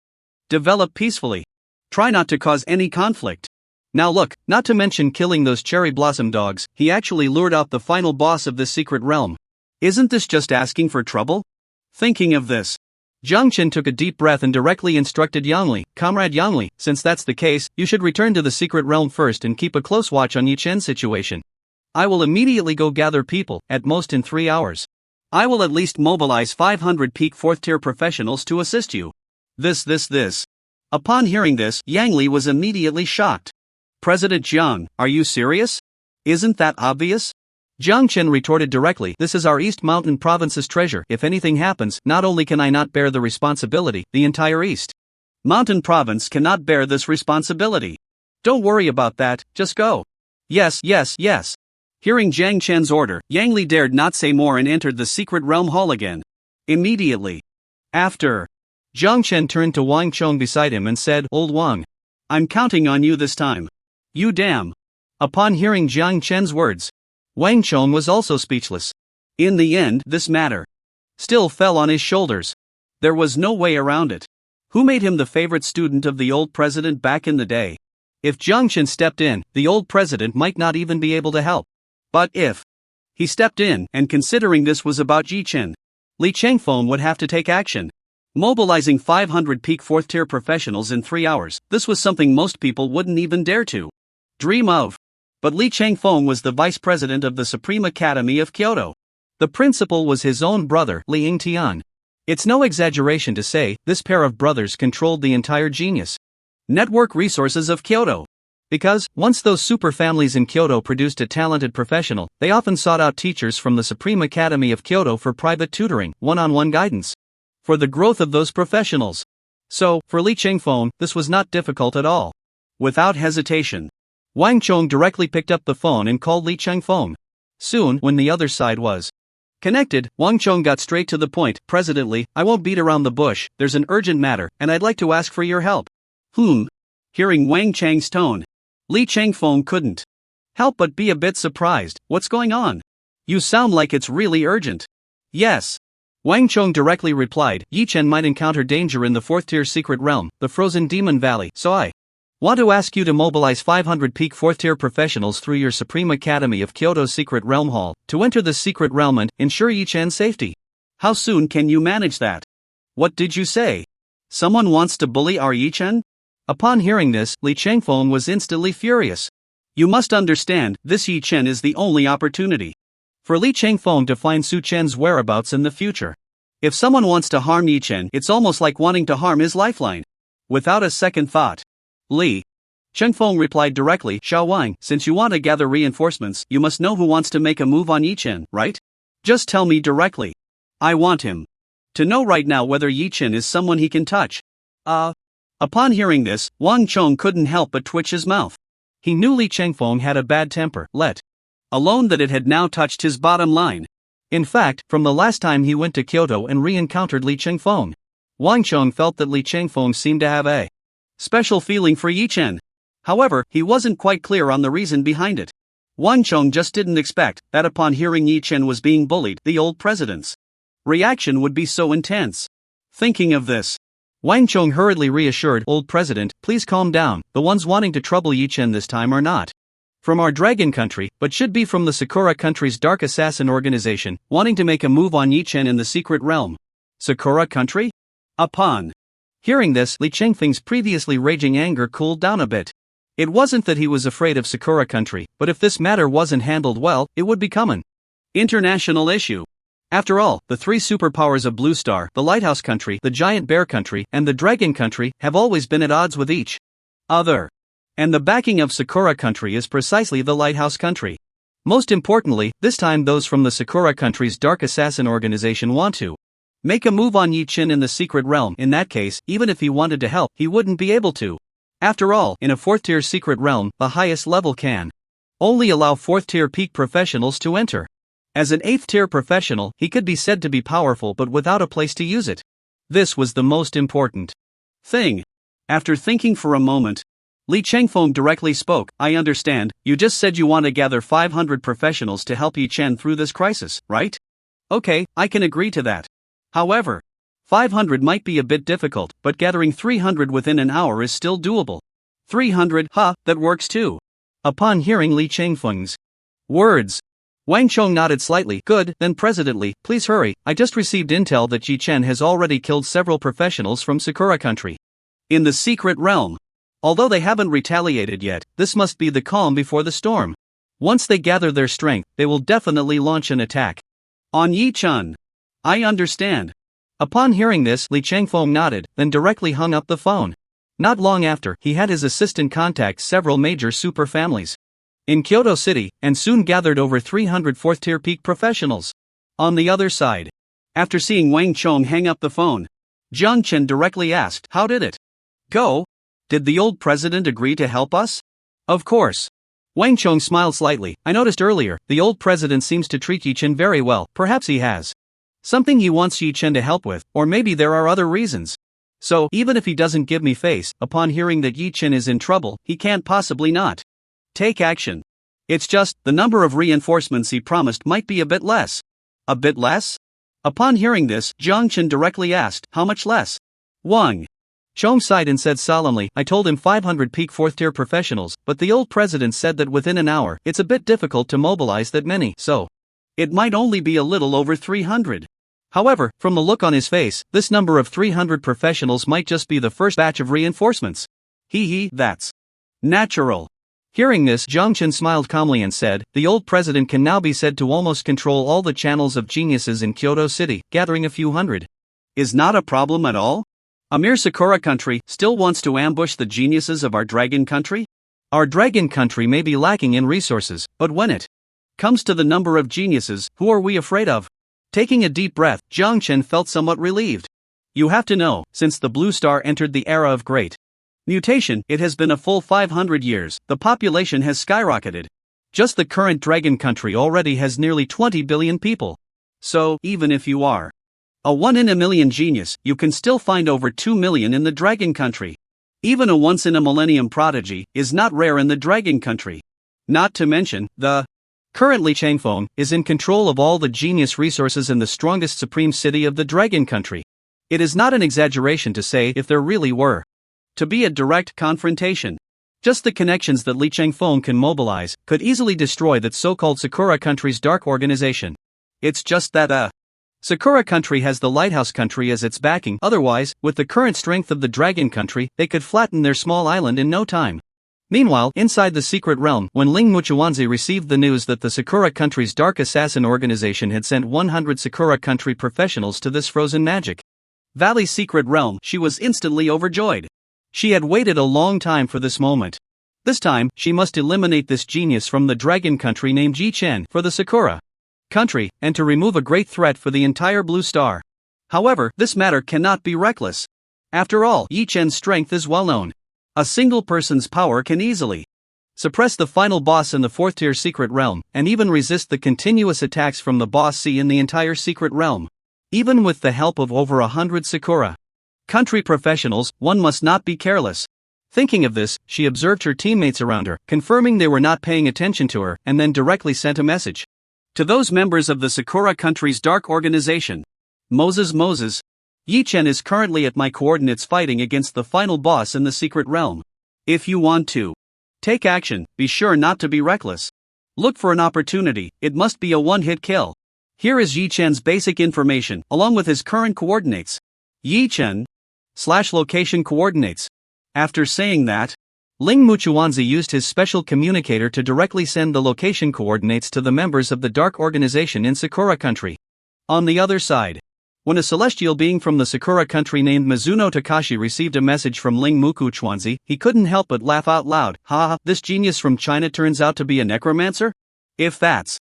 develop peacefully. Try not to cause any conflict. Now look, not to mention killing those Cherry Blossom dogs, he actually lured out the final boss of this secret realm. Isn't this just asking for trouble? Thinking of this, Jiang Chen took a deep breath and directly instructed Yang Li, Comrade Yang Li, since that's the case, you should return to the secret realm first and keep a close watch on Yi Chen's situation. I will immediately go gather people, at most in 3 hours. I will at least mobilize 500 peak 4th tier professionals to assist you. This. Upon hearing this, Yang Li was immediately shocked. President Jiang, are you serious? Isn't that obvious? Jiang Chen retorted directly, this is our East Mountain Province's treasure. If anything happens, not only can I not bear the responsibility, the entire East Mountain Province cannot bear this responsibility. Don't worry about that, just go. Yes. Hearing Jiang Chen's order, Yang Li dared not say more and entered the secret realm hall again. Immediately after, Jiang Chen turned to Wang Chong beside him and said, "Old Wang, I'm counting on you this time. You damn." Upon hearing Jiang Chen's words, Wang Chong was also speechless. In the end, this matter still fell on his shoulders. There was no way around it. Who made him the favorite student of the old president back in the day? If Jiang Chen stepped in, the old president might not even be able to help. But if he stepped in, and considering this was about Yi Chen, Li Changfeng would have to take action. Mobilizing 500 peak 4th tier professionals in 3 hours, this was something most people wouldn't even dare to dream of. But Li Changfeng was the vice president of the Supreme Academy of Kyoto. The principal was his own brother, Li Yingtian. It's no exaggeration to say, this pair of brothers controlled the entire genius network resources of Kyoto. Because, once those super families in Kyoto produced a talented professional, they often sought out teachers from the Supreme Academy of Kyoto for private tutoring, one-on-one guidance for the growth of those professionals. So, for Li Changfeng, this was not difficult at all. Without hesitation, Wang Chong directly picked up the phone and called Li Changfeng. Soon, when the other side was connected, Wang Chong got straight to the point. "President, I won't beat around the bush, there's an urgent matter, and I'd like to ask for your help." Hearing Wang Chang's tone, Li Changfeng couldn't help but be a bit surprised. "What's going on? You sound like it's really urgent." "Yes." Wang Chong directly replied, "Yi Chen might encounter danger in the 4th tier secret realm, the Frozen Demon Valley, so I want to ask you to mobilize 500 peak 4th tier professionals through your Supreme Academy of Kyoto's secret realm hall to enter the secret realm and ensure Yi Chen's safety." "How soon can you manage that?" "What did you say? Someone wants to bully our Yi Chen?" Upon hearing this, Li Changfeng was instantly furious. "You must understand, this Yi Chen is the only opportunity for Li Changfeng to find Su Chen's whereabouts in the future. If someone wants to harm Yi Chen, it's almost like wanting to harm his lifeline." Without a second thought, Li Changfeng replied directly, "Xiao Wang, since you want to gather reinforcements, you must know who wants to make a move on Yi Chen, right? Just tell me directly. I want him to know right now whether Yi Chen is someone he can touch." Upon hearing this, Wang Chong couldn't help but twitch his mouth. He knew Li Changfeng had a bad temper, let alone that it had now touched his bottom line. In fact, from the last time he went to Kyoto and re-encountered Li Changfeng, Wang Chong felt that Li Changfeng seemed to have a special feeling for Yi Chen. However, he wasn't quite clear on the reason behind it. Wang Chong just didn't expect that upon hearing Yi Chen was being bullied, the old president's reaction would be so intense. Thinking of this, Wang Chong hurriedly reassured, "Old president, please calm down, the ones wanting to trouble Yi Chen this time are not from our dragon country, but should be from the Sakura country's dark assassin organization, wanting to make a move on Yi Chen in the secret realm." Sakura country? Upon hearing this, Li Changfeng's previously raging anger cooled down a bit. It wasn't that he was afraid of Sakura country, but if this matter wasn't handled well, it would become an international issue. After all, the 3 superpowers of Blue Star, the Lighthouse Country, the Giant Bear Country, and the Dragon Country, have always been at odds with each other. And the backing of Sakura Country is precisely the Lighthouse Country. Most importantly, this time those from the Sakura Country's Dark Assassin organization want to make a move on Yi Chen in the secret realm. In that case, even if he wanted to help, he wouldn't be able to. After all, in a 4th tier secret realm, the highest level can only allow 4th tier peak professionals to enter. As an 8th tier professional, he could be said to be powerful but without a place to use it. This was the most important thing. After thinking for a moment, Li Changfeng directly spoke, "I understand, you just said you want to gather 500 professionals to help Yi Chen through this crisis, right? Okay, I can agree to that. However, 500 might be a bit difficult, but gathering 300 within an hour is still doable." 300, that works too. Upon hearing Li Changfeng's words, Wang Chong nodded slightly. "Good, then President, please hurry, I just received intel that Yi Chen has already killed several professionals from Sakura country in the secret realm. Although they haven't retaliated yet, this must be the calm before the storm. Once they gather their strength, they will definitely launch an attack on Yi Chen." "I understand." Upon hearing this, Li Changfeng nodded, then directly hung up the phone. Not long after, he had his assistant contact several major super families in Kyoto City, and soon gathered over 300 4th tier peak professionals. On the other side, after seeing Wang Chong hang up the phone, Jiang Chen directly asked, "How did it go? Did the old president agree to help us?" "Of course. Wang Chong smiled slightly. I noticed earlier, the old president seems to treat Yi Chen very well. Perhaps he has something he wants Yi Chen to help with, or maybe there are other reasons. So, even if he doesn't give me face, upon hearing that Yi Chen is in trouble, he can't possibly not take action. It's just, the number of reinforcements he promised might be a bit less. A bit less? Upon hearing this, Jiang Chen directly asked, how much less? Wang Chong sighed and said solemnly, I told him 500 peak 4th tier professionals, but the old president said that within an hour, it's a bit difficult to mobilize that many, so it might only be a little over 300. However, from the look on his face, this number of 300 professionals might just be the first batch of reinforcements. That's natural. Hearing this, Jiang Chen smiled calmly and said, the old president can now be said to almost control all the channels of geniuses in Kyoto City, gathering a few hundred is not a problem at all? A mere Sakura country still wants to ambush the geniuses of our dragon country? Our dragon country may be lacking in resources, but when it comes to the number of geniuses, who are we afraid of? Taking a deep breath, Jiang Chen felt somewhat relieved. You have to know, since the Blue Star entered the era of great mutation, it has been a full 500 years, the population has skyrocketed. Just the current dragon country already has nearly 20 billion people. So, even if you are a 1 in a million genius, you can still find over 2 million in the dragon country. Even a once in a millennium prodigy is not rare in the dragon country. Not to mention, currently Changfeng is in control of all the genius resources in the strongest supreme city of the dragon country. It is not an exaggeration to say if there really were to be a direct confrontation. Just the connections that Li Changfeng can mobilize could easily destroy that so-called Sakura country's dark organization. It's just that Sakura country has the lighthouse country as its backing, otherwise, with the current strength of the dragon country, they could flatten their small island in no time. Meanwhile, inside the secret realm, when Ling Muchuanzi received the news that the Sakura country's dark assassin organization had sent 100 Sakura country professionals to this frozen magic valley secret realm, she was instantly overjoyed. She had waited a long time for this moment. This time, she must eliminate this genius from the dragon country named Yi Chen for the Sakura country, and to remove a great threat for the entire Blue Star. However, this matter cannot be reckless. After all, Yi Chen's strength is well known. A single person's power can easily suppress the final boss in the 4th tier secret realm, and even resist the continuous attacks from the boss C in the entire secret realm. Even with the help of over 100 Sakura country professionals, one must not be careless. Thinking of this, she observed her teammates around her, confirming they were not paying attention to her, and then directly sent a message to those members of the Sakura country's dark organization. Moses, Yi Chen is currently at my coordinates fighting against the final boss in the secret realm. If you want to take action, be sure not to be reckless. Look for an opportunity, it must be a one-hit kill. Here is Yi Chen's basic information, along with his current coordinates. Yi Chen /location coordinates. After saying that, Ling Muchuanzi used his special communicator to directly send the location coordinates to the members of the dark organization in Sakura country. On the other side, when a celestial being from the Sakura country named Mizuno Takashi received a message from Ling Muchuanzi, he couldn't help but laugh out loud. Ha, this genius from China turns out to be a necromancer? If that's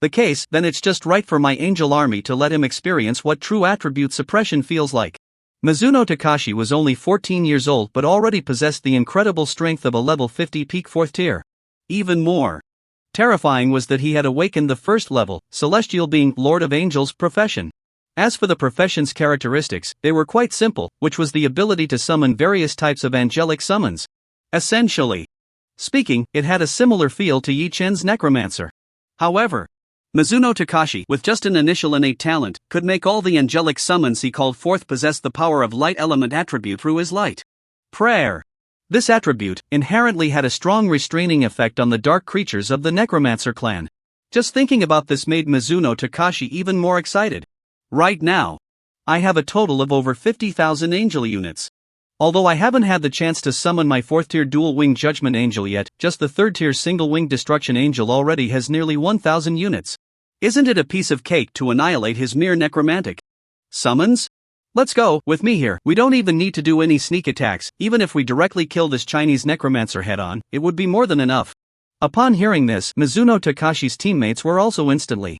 the case, then it's just right for my angel army to let him experience what true attribute suppression feels like. Mizuno Takashi was only 14 years old but already possessed the incredible strength of a level 50 peak 4th tier. Even more terrifying was that he had awakened the first level, celestial being Lord of Angels profession. As for the profession's characteristics, they were quite simple, which was the ability to summon various types of angelic summons. Essentially speaking, it had a similar feel to Yi Chen's necromancer. However, Mizuno Takashi, with just an initial innate talent, could make all the angelic summons he called forth possess the power of light element attribute through his light prayer. This attribute inherently had a strong restraining effect on the dark creatures of the necromancer clan. Just thinking about this made Mizuno Takashi even more excited. Right now, I have a total of over 50,000 angel units. Although I haven't had the chance to summon my 4th tier dual wing judgment angel yet, just the 3rd tier single wing destruction angel already has nearly 1,000 units. Isn't it a piece of cake to annihilate his mere necromantic summons? Let's go, with me here. We don't even need to do any sneak attacks. Even if we directly kill this Chinese necromancer head on, it would be more than enough. Upon hearing this, Mizuno Takashi's teammates were also instantly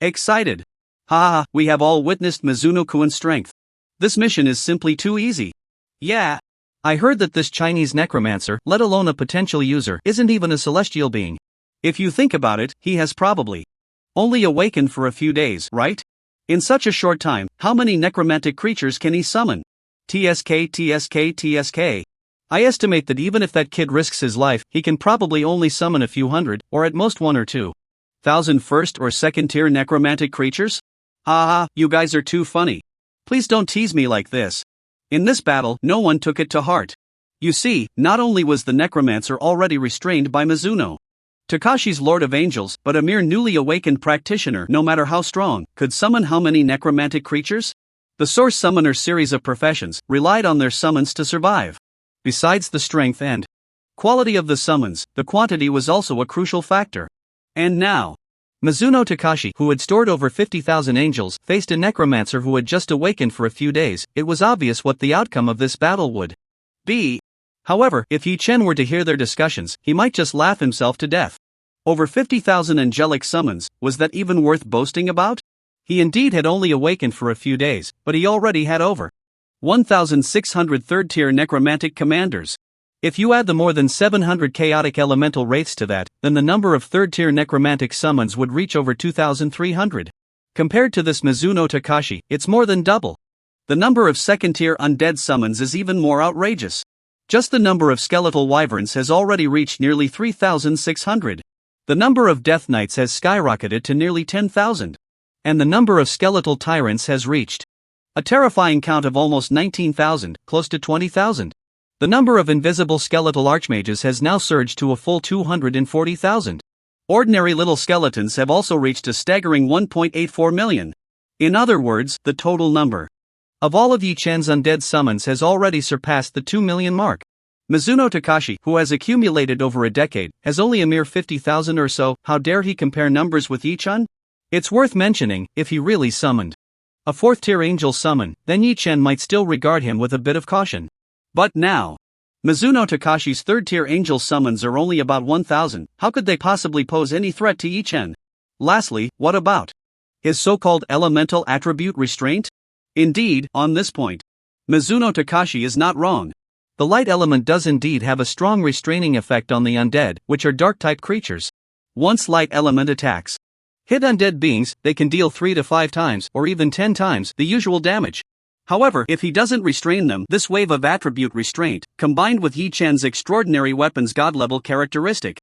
excited. Ha, we have all witnessed Mizuno-kun's strength. This mission is simply too easy. Yeah. I heard that this Chinese necromancer, let alone a potential user, isn't even a celestial being. If you think about it, he has probably only awakened for a few days, right? In such a short time, how many necromantic creatures can he summon? TSK, TSK, TSK. I estimate that even if that kid risks his life, he can probably only summon a few hundred, or at most 1 or 2,000 first or second tier necromantic creatures? Haha, you guys are too funny. Please don't tease me like this. In this battle, no one took it to heart. You see, not only was the necromancer already restrained by Mizuno Takashi's Lord of Angels, but a mere newly awakened practitioner, no matter how strong, could summon how many necromantic creatures? The Source Summoner series of professions relied on their summons to survive. Besides the strength and quality of the summons, the quantity was also a crucial factor. And now, Mizuno Takashi, who had stored over 50,000 angels, faced a necromancer who had just awakened for a few days. It was obvious what the outcome of this battle would be. However, if Yi Chen were to hear their discussions, he might just laugh himself to death. Over 50,000 angelic summons, was that even worth boasting about? He indeed had only awakened for a few days, but he already had over 1,600 third-tier necromantic commanders. If you add the more than 700 chaotic elemental wraiths to that, then the number of third-tier necromantic summons would reach over 2,300. Compared to this Mizuno Takashi, it's more than double. The number of second-tier undead summons is even more outrageous. Just the number of skeletal wyverns has already reached nearly 3,600. The number of death knights has skyrocketed to nearly 10,000. And the number of skeletal tyrants has reached a terrifying count of almost 19,000, close to 20,000. The number of invisible skeletal archmages has now surged to a full 240,000. Ordinary little skeletons have also reached a staggering 1.84 million. In other words, the total number of all of Yi Chen's undead summons has already surpassed the 2 million mark. Mizuno Takashi, who has accumulated over a decade, has only a mere 50,000 or so. How dare he compare numbers with Yi Chen? It's worth mentioning, if he really summoned a 4th-tier angel summon, then Yi Chen might still regard him with a bit of caution. But now, Mizuno Takashi's 3rd-tier angel summons are only about 1,000, how could they possibly pose any threat to Yi Chen? Lastly, what about his so-called elemental attribute restraint? Indeed, on this point, Mizuno Takashi is not wrong. The light element does indeed have a strong restraining effect on the undead, which are dark-type creatures. Once light element attacks hit undead beings, they can deal 3 to 5 times, or even 10 times, the usual damage. However, if he doesn't restrain them, this wave of attribute restraint, combined with Yi Chen's extraordinary weapons god-level characteristic,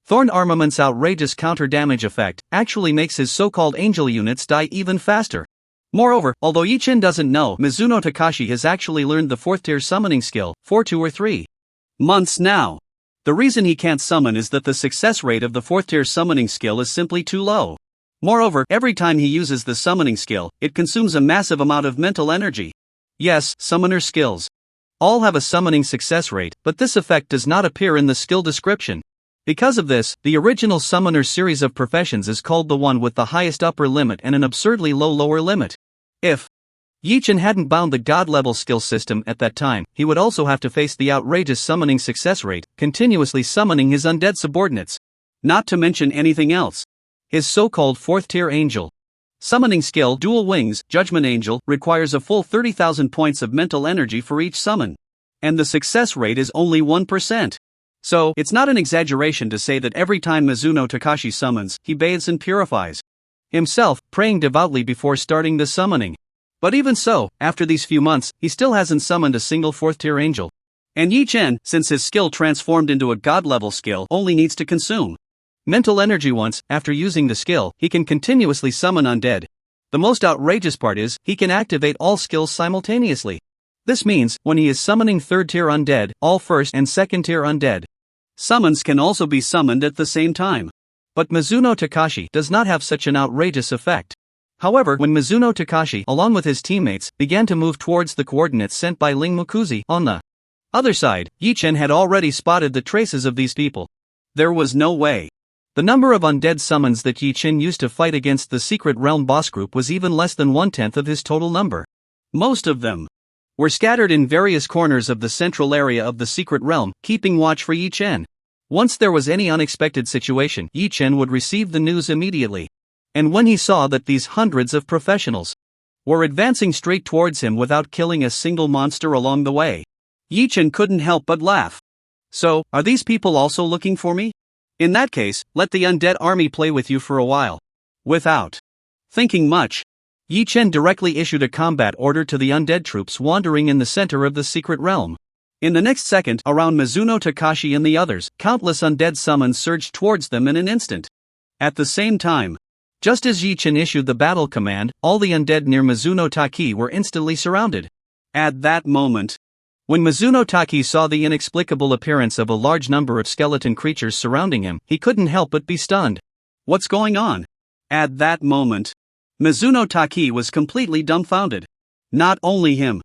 Thorn Armament's outrageous counter-damage effect, actually makes his so-called angel units die even faster. Moreover, although Yi Chen doesn't know, Mizuno Takashi has actually learned the 4th-tier summoning skill for 2 or 3 months now. The reason he can't summon is that the success rate of the 4th-tier summoning skill is simply too low. Moreover, every time he uses the summoning skill, it consumes a massive amount of mental energy. Yes, summoner skills all have a summoning success rate, but this effect does not appear in the skill description. Because of this, the original summoner series of professions is called the one with the highest upper limit and an absurdly low lower limit. If Yi Chen hadn't bound the god-level skill system at that time, he would also have to face the outrageous summoning success rate, continuously summoning his undead subordinates. Not to mention anything else. His so-called 4th-tier angel summoning skill, Dual Wings, Judgment Angel, requires a full 30,000 points of mental energy for each summon. And the success rate is only 1%. So, it's not an exaggeration to say that every time Mizuno Takashi summons, he bathes and purifies himself, praying devoutly before starting the summoning. But even so, after these few months, he still hasn't summoned a single 4th-tier angel. And Yi Chen, since his skill transformed into a god-level skill, only needs to consume mental energy once. After using the skill, he can continuously summon undead. The most outrageous part is, he can activate all skills simultaneously. This means, when he is summoning 3rd-tier undead, all 1st and 2nd-tier undead summons can also be summoned at the same time. But Mizuno Takashi does not have such an outrageous effect. However, when Mizuno Takashi, along with his teammates, began to move towards the coordinates sent by Ling Mukuzi on the other side, Yi Chen had already spotted the traces of these people. There was no way. The number of undead summons that Yi Chen used to fight against the Secret Realm boss group was even less than 1/10 of his total number. Most of them were scattered in various corners of the central area of the Secret Realm, keeping watch for Yi Chen. Once there was any unexpected situation, Yi Chen would receive the news immediately. And when he saw that these hundreds of professionals were advancing straight towards him without killing a single monster along the way, Yi Chen couldn't help but laugh. So, are these people also looking for me? In that case, let the undead army play with you for a while. Without thinking much, Yi Chen directly issued a combat order to the undead troops wandering in the center of the secret realm. In the next second, around Mizuno Takashi and the others, countless undead summons surged towards them in an instant. At the same time, just as Yi Chen issued the battle command, all the undead near Mizuno Taki were instantly surrounded. At that moment, when Mizuno Taki saw the inexplicable appearance of a large number of skeleton creatures surrounding him, he couldn't help but be stunned. What's going on? At that moment, Mizuno Taki was completely dumbfounded. Not only him,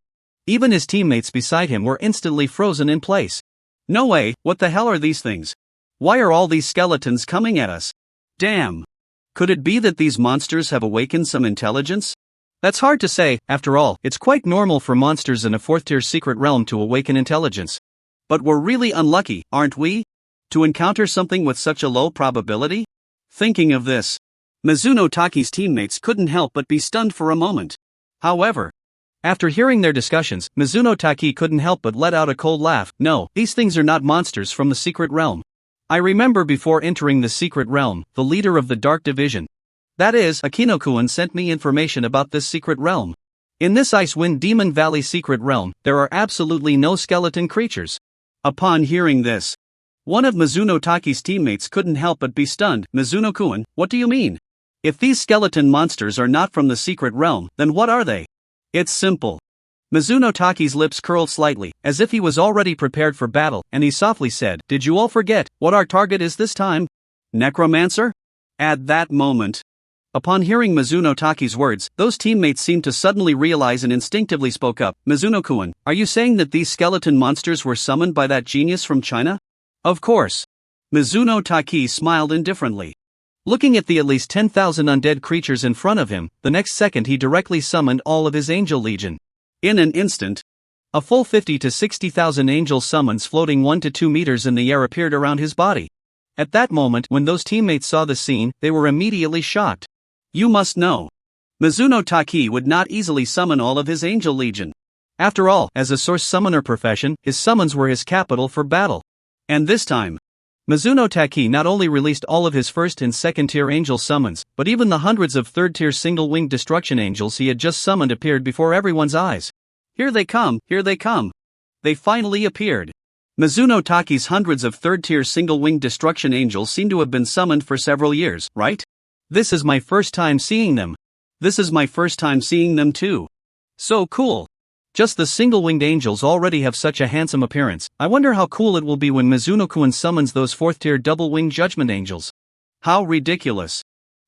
even his teammates beside him were instantly frozen in place. No way, what the hell are these things? Why are all these skeletons coming at us? Damn! Could it be that these monsters have awakened some intelligence? That's hard to say, after all, it's quite normal for monsters in a 4th-tier secret realm to awaken intelligence. But we're really unlucky, aren't we? To encounter something with such a low probability? Thinking of this, Mizuno Taki's teammates couldn't help but be stunned for a moment. However, after hearing their discussions, Mizuno Taki couldn't help but let out a cold laugh. No, these things are not monsters from the secret realm. I remember before entering the secret realm, the leader of the Dark Division, that is, Akino-kun, sent me information about this secret realm. In this Icewind Demon Valley secret realm, there are absolutely no skeleton creatures. Upon hearing this, one of Mizuno Taki's teammates couldn't help but be stunned. Mizuno-kun, what do you mean? If these skeleton monsters are not from the secret realm, then what are they? It's simple. Mizuno Taki's lips curled slightly, as if he was already prepared for battle, and he softly said, "Did you all forget what our target is this time? Necromancer?" At that moment, upon hearing Mizuno Taki's words, those teammates seemed to suddenly realize and instinctively spoke up. Mizuno-kun, are you saying that these skeleton monsters were summoned by that genius from China? Of course. Mizuno Taki smiled indifferently. Looking at the at least 10,000 undead creatures in front of him, the next second he directly summoned all of his angel legion. In an instant, a full 50 to 60,000 angel summons floating 1 to 2 meters in the air appeared around his body. At that moment, when those teammates saw the scene, they were immediately shocked. You must know, Mizuno Taki would not easily summon all of his angel legion. After all, as a source summoner profession, his summons were his capital for battle. And this time, Mizuno Taki not only released all of his 1st and 2nd tier angel summons, but even the hundreds of 3rd tier single-winged destruction angels he had just summoned appeared before everyone's eyes. Here they come, here they come. They finally appeared. Mizuno Taki's hundreds of 3rd tier single-winged destruction angels seem to have been summoned for several years, right? This is my first time seeing them. This is my first time seeing them too. So cool. Just the single-winged angels already have such a handsome appearance. I wonder how cool it will be when Mizuno-kun summons those 4th-tier double-winged judgment angels. How ridiculous.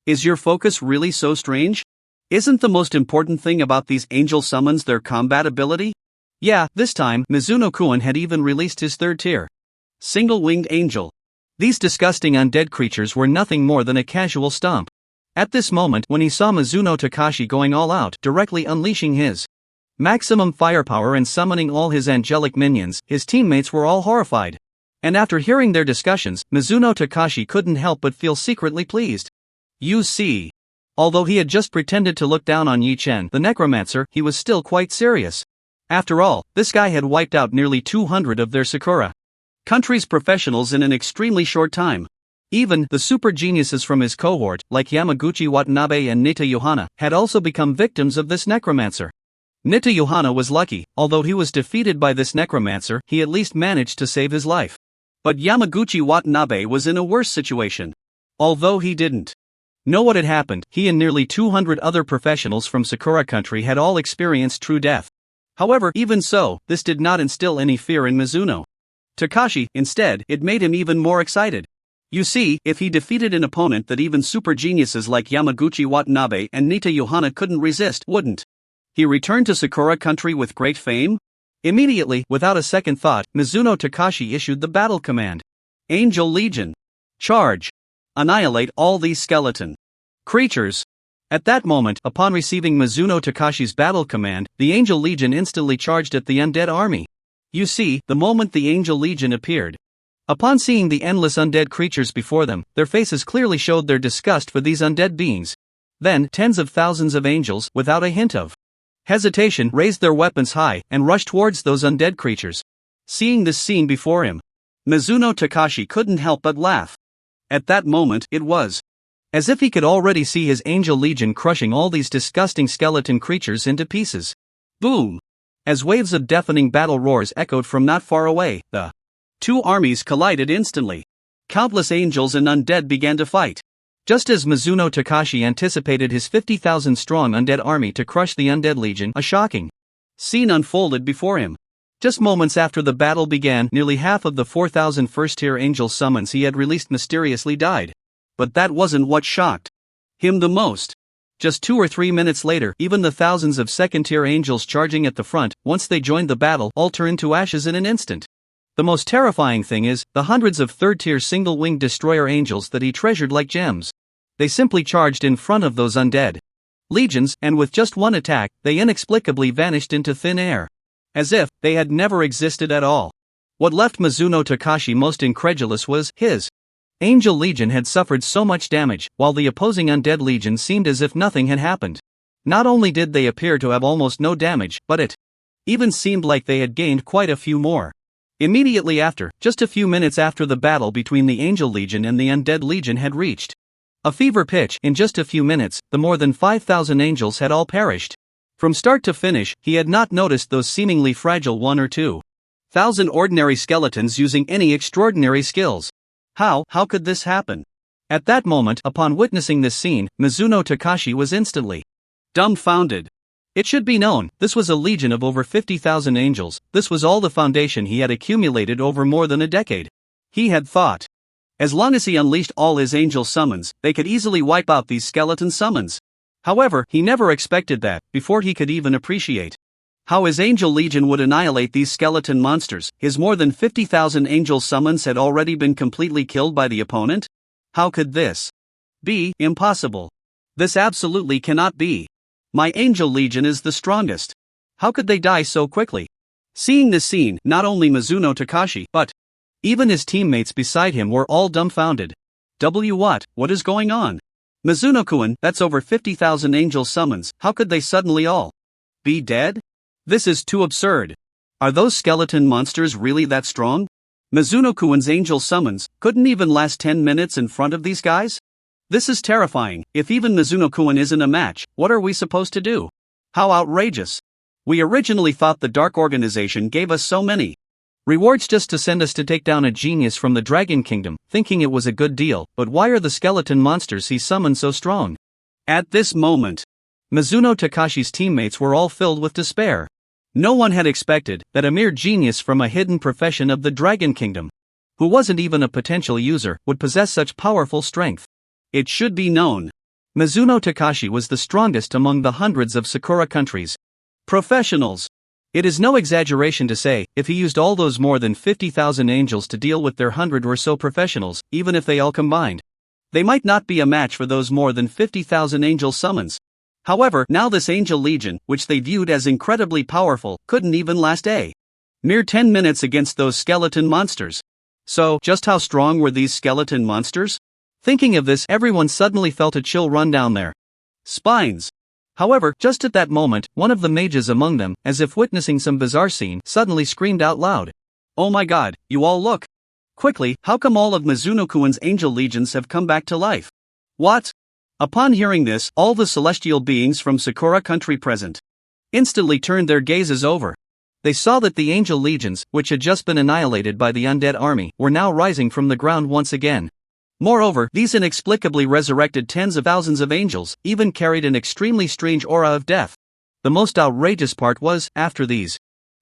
Is your focus really so strange? Isn't the most important thing about these angel summons their combat ability? Yeah, this time, Mizuno-kun had even released his 3rd tier single-winged angel. These disgusting undead creatures were nothing more than a casual stomp. At this moment, when he saw Mizuno Takashi going all out, directly unleashing his maximum firepower and summoning all his angelic minions, his teammates were all horrified. And after hearing their discussions, Mizuno Takashi couldn't help but feel secretly pleased. You see, although he had just pretended to look down on Yi Chen, the necromancer, he was still quite serious. After all, this guy had wiped out nearly 200 of their Sakura country's professionals in an extremely short time. Even the super geniuses from his cohort, like Yamaguchi Watanabe and Nita Yohana, had also become victims of this necromancer. Nita Yohana was lucky. Although he was defeated by this necromancer, he at least managed to save his life. But Yamaguchi Watanabe was in a worse situation. Although he didn't know what had happened, he and nearly 200 other professionals from Sakura country had all experienced true death. However, even so, this did not instill any fear in Mizuno Takashi. Instead, it made him even more excited. You see, if he defeated an opponent that even super geniuses like Yamaguchi Watanabe and Nita Yohana couldn't resist, wouldn't he return to Sakura country with great fame? Immediately, without a second thought, Mizuno Takashi issued the battle command. Angel Legion. Charge. Annihilate all these skeleton creatures. At that moment, upon receiving Mizuno Takashi's battle command, the Angel Legion instantly charged at the undead army. You see, the moment the Angel Legion appeared, upon seeing the endless undead creatures before them, their faces clearly showed their disgust for these undead beings. Then, tens of thousands of angels, without a hint of hesitation, raised their weapons high and rushed towards those undead creatures. Seeing this scene before him, Mizuno Takashi couldn't help but laugh. At that moment, it was as if he could already see his angel legion crushing all these disgusting skeleton creatures into pieces. Boom! As waves of deafening battle roars echoed from not far away, the two armies collided instantly. Countless angels and undead began to fight. Just as Mizuno Takashi anticipated his 50,000-strong undead army to crush the undead legion, a shocking scene unfolded before him. Just moments after the battle began, nearly half of the 4,000 first-tier angel summons he had released mysteriously died. But that wasn't what shocked him the most. Just 2 or 3 minutes later, even the thousands of second-tier angels charging at the front, once they joined the battle, all turned to ashes in an instant. The most terrifying thing is, the hundreds of third-tier single-winged destroyer angels that he treasured like gems. They simply charged in front of those undead legions, and with just one attack, they inexplicably vanished into thin air. As if they had never existed at all. What left Mizuno Takashi most incredulous was, his angel legion had suffered so much damage, while the opposing undead legion seemed as if nothing had happened. Not only did they appear to have almost no damage, but it even seemed like they had gained quite a few more. Immediately after, just a few minutes after the battle between the angel legion and the undead legion had reached a fever pitch, in just a few minutes, the more than 5,000 angels had all perished. From start to finish, he had not noticed those seemingly fragile 1 or 2,000 ordinary skeletons using any extraordinary skills. How could this happen? At that moment, upon witnessing this scene, Mizuno Takashi was instantly dumbfounded. It should be known, this was a legion of over 50,000 angels. This was all the foundation he had accumulated over more than a decade. He had thought, as long as he unleashed all his angel summons, they could easily wipe out these skeleton summons. However, he never expected that, before he could even appreciate how his angel legion would annihilate these skeleton monsters, his more than 50,000 angel summons had already been completely killed by the opponent? How could this be? Impossible. This absolutely cannot be. My angel legion is the strongest. How could they die so quickly? Seeing this scene, not only Mizuno Takashi, but even his teammates beside him were all dumbfounded. What is going on? Mizuno-kun, that's over 50,000 angel summons, how could they suddenly all be dead? This is too absurd. Are those skeleton monsters really that strong? Mizuno-kun's angel summons couldn't even last 10 minutes in front of these guys? This is terrifying. If even Mizuno-kun isn't a match, what are we supposed to do? How outrageous. We originally thought the Dark Organization gave us so many rewards just to send us to take down a genius from the Dragon Kingdom, thinking it was a good deal, but why are the skeleton monsters he summoned so strong? At this moment, Mizuno Takashi's teammates were all filled with despair. No one had expected that a mere genius from a hidden profession of the Dragon Kingdom, who wasn't even a potential user, would possess such powerful strength. It should be known, Mizuno Takashi was the strongest among the hundreds of Sakura countries. Professionals. It is no exaggeration to say, if he used all those more than 50,000 angels to deal with their 100 or so professionals, even if they all combined, they might not be a match for those more than 50,000 angel summons. However, now this angel legion, which they viewed as incredibly powerful, couldn't even last a mere 10 minutes against those skeleton monsters. So, just how strong were these skeleton monsters? Thinking of this, everyone suddenly felt a chill run down their spines. However, just at that moment, one of the mages among them, as if witnessing some bizarre scene, suddenly screamed out loud. Oh my god, you all look! Quickly, how come all of Mizuno-kun's angel legions have come back to life? What? Upon hearing this, all the celestial beings from Sakura country present instantly turned their gazes over. They saw that the angel legions, which had just been annihilated by the undead army, were now rising from the ground once again. Moreover, these inexplicably resurrected tens of thousands of angels even carried an extremely strange aura of death. The most outrageous part was, after these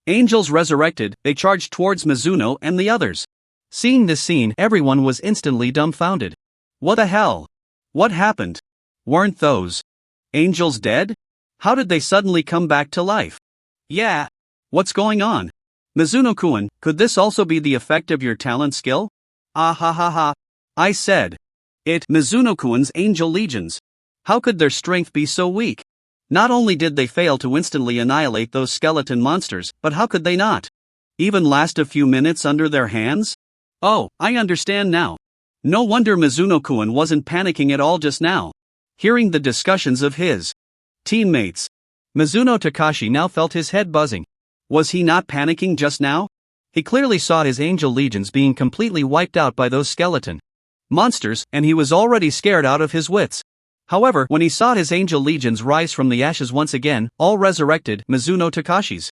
angels resurrected, they charged towards Mizuno and the others. Seeing this scene, everyone was instantly dumbfounded. What the hell? What happened? Weren't those angels dead? How did they suddenly come back to life? Yeah. What's going on? Mizuno-kun, could this also be the effect of your talent skill? Ah ha ha ha. I said it, Mizuno-kun's angel legions. How could their strength be so weak? Not only did they fail to instantly annihilate those skeleton monsters, but how could they not even last a few minutes under their hands? Oh, I understand now. No wonder Mizuno-kun wasn't panicking at all just now. Hearing the discussions of his teammates, Mizuno Takashi now felt his head buzzing. Was he not panicking just now? He clearly saw his angel legions being completely wiped out by those skeleton monsters, and he was already scared out of his wits. However, when he saw his angel legions rise from the ashes once again, all resurrected, Mizuno Takashi's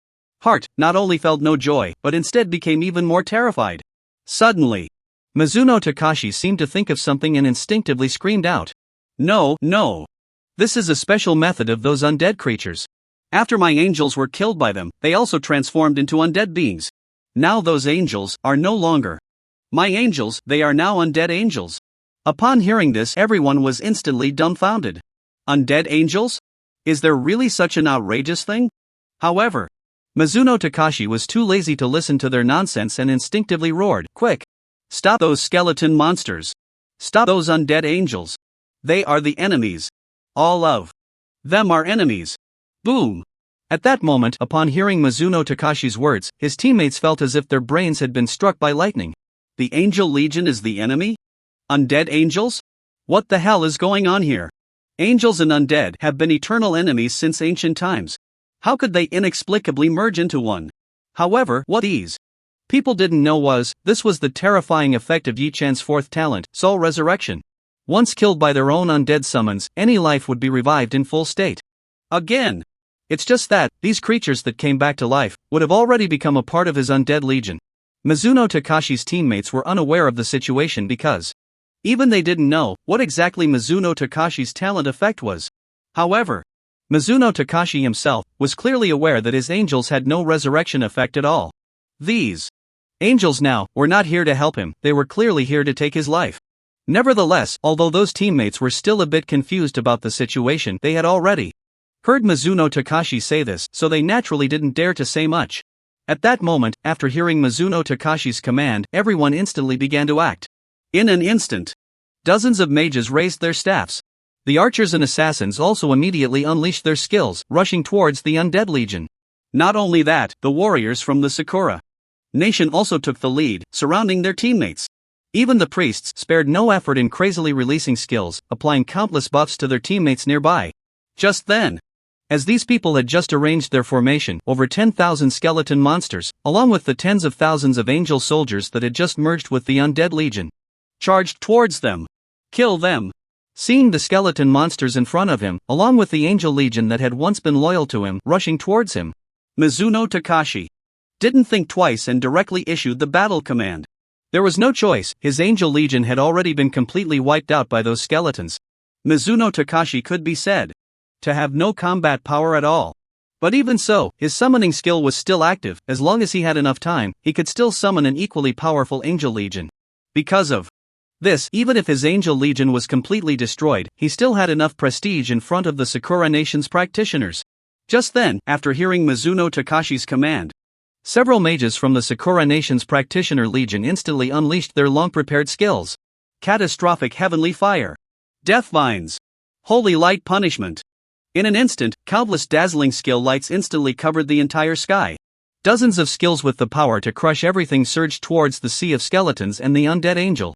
heart not only felt no joy, but instead became even more terrified. Suddenly, Mizuno Takashi seemed to think of something and instinctively screamed out. No, no. This is a special method of those undead creatures. After my angels were killed by them, they also transformed into undead beings. Now those angels are no longer my angels, they are now undead angels. Upon hearing this, everyone was instantly dumbfounded. Undead angels? Is there really such an outrageous thing? However, Mizuno Takashi was too lazy to listen to their nonsense and instinctively roared, "Quick! Stop those skeleton monsters! Stop those undead angels! They are the enemies! All of them are enemies!" Boom! At that moment, upon hearing Mizuno Takashi's words, his teammates felt as if their brains had been struck by lightning. The Angel Legion is the enemy? Undead angels? What the hell is going on here? Angels and undead have been eternal enemies since ancient times. How could they inexplicably merge into one? However, what these people didn't know was, this was the terrifying effect of Yi-chan's fourth talent, soul resurrection. Once killed by their own undead summons, any life would be revived in full state. Again! It's just that, these creatures that came back to life, would have already become a part of his undead legion. Mizuno Takashi's teammates were unaware of the situation because even they didn't know what exactly Mizuno Takashi's talent effect was. However, Mizuno Takashi himself was clearly aware that his angels had no resurrection effect at all. These angels now were not here to help him, they were clearly here to take his life. Nevertheless, although those teammates were still a bit confused about the situation, they had already heard Mizuno Takashi say this, so they naturally didn't dare to say much. At that moment, after hearing Mizuno Takashi's command, everyone instantly began to act. In an instant, dozens of mages raised their staffs. The archers and assassins also immediately unleashed their skills, rushing towards the undead legion. Not only that, the warriors from the Sakura nation also took the lead, surrounding their teammates. Even the priests spared no effort in crazily releasing skills, applying countless buffs to their teammates nearby. Just then, as these people had just arranged their formation, over 10,000 skeleton monsters, along with the tens of thousands of angel soldiers that had just merged with the undead legion, charged towards them. Kill them! Seeing the skeleton monsters in front of him, along with the angel legion that had once been loyal to him, rushing towards him, Mizuno Takashi didn't think twice and directly issued the battle command. There was no choice, his angel legion had already been completely wiped out by those skeletons. Mizuno Takashi could be said to have no combat power at all. But even so, his summoning skill was still active. As long as he had enough time, he could still summon an equally powerful angel legion. Because of this, even if his angel legion was completely destroyed, he still had enough prestige in front of the Sakura Nation's practitioners. Just then, after hearing Mizuno Takashi's command, several mages from the Sakura Nation's practitioner legion instantly unleashed their long-prepared skills. Catastrophic heavenly fire, death vines, holy light punishment. In an instant, countless dazzling skill lights instantly covered the entire sky. Dozens of skills with the power to crush everything surged towards the sea of skeletons and the undead angel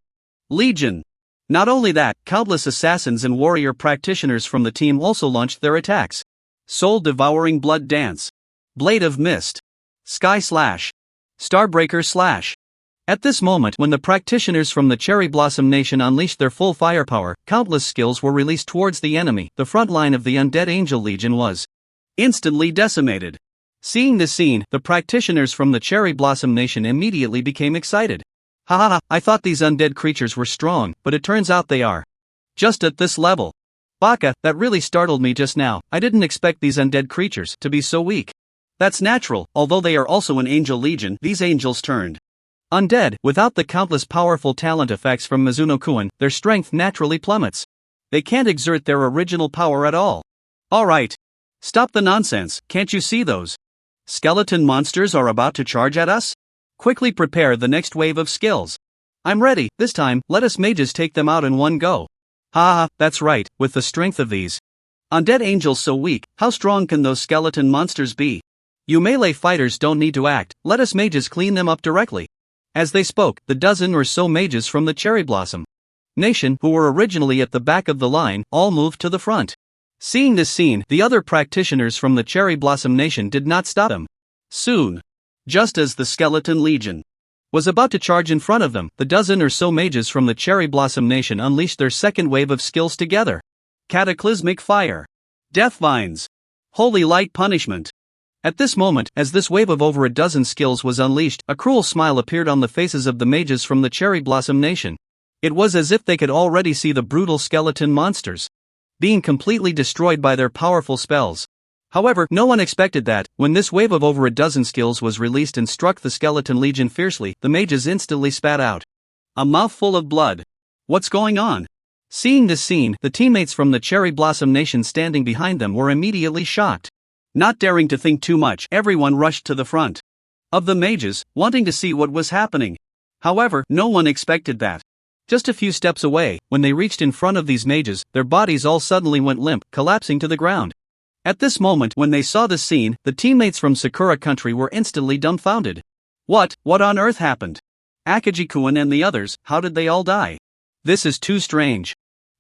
legion. Not only that, countless assassins and warrior practitioners from the team also launched their attacks. Soul-devouring blood dance, blade of mist, sky slash, starbreaker slash. At this moment, when the practitioners from the Cherry Blossom Nation unleashed their full firepower, countless skills were released towards the enemy. The front line of the undead angel legion was instantly decimated. Seeing this scene, the practitioners from the Cherry Blossom Nation immediately became excited. Ha, I thought these undead creatures were strong, but it turns out they are just at this level. Baka, that really startled me just now. I didn't expect these undead creatures to be so weak. That's natural, although they are also an angel legion, these angels turned undead. Without the countless powerful talent effects from Mizuno-kun, their strength naturally plummets. They can't exert their original power at all. Alright. Stop the nonsense, can't you see those skeleton monsters are about to charge at us? Quickly prepare the next wave of skills. I'm ready, this time, let us mages take them out in one go. That's right, with the strength of these undead angels so weak, how strong can those skeleton monsters be? You melee fighters don't need to act, let us mages clean them up directly. As they spoke, the dozen or so mages from the Cherry Blossom Nation, who were originally at the back of the line, all moved to the front. Seeing this scene, the other practitioners from the Cherry Blossom Nation did not stop them. Soon, just as the Skeleton Legion was about to charge in front of them. The dozen or so mages from the Cherry Blossom Nation unleashed their second wave of skills together. Cataclysmic Fire. Death Vines. Holy Light Punishment. At this moment, as this wave of over a dozen skills was unleashed, a cruel smile appeared on the faces of the mages from the Cherry Blossom Nation. It was as if they could already see the brutal skeleton monsters being completely destroyed by their powerful spells. However, no one expected that, when this wave of over a dozen skills was released and struck the skeleton legion fiercely, the mages instantly spat out a mouthful of blood. What's going on? Seeing this scene, the teammates from the Cherry Blossom Nation standing behind them were immediately shocked. Not daring to think too much, everyone rushed to the front of the mages, wanting to see what was happening. However, no one expected that. Just a few steps away, when they reached in front of these mages, their bodies all suddenly went limp, collapsing to the ground. At this moment, when they saw the scene, the teammates from Sakura Country were instantly dumbfounded. What on earth happened? Akagi-kun and the others, how did they all die? This is too strange.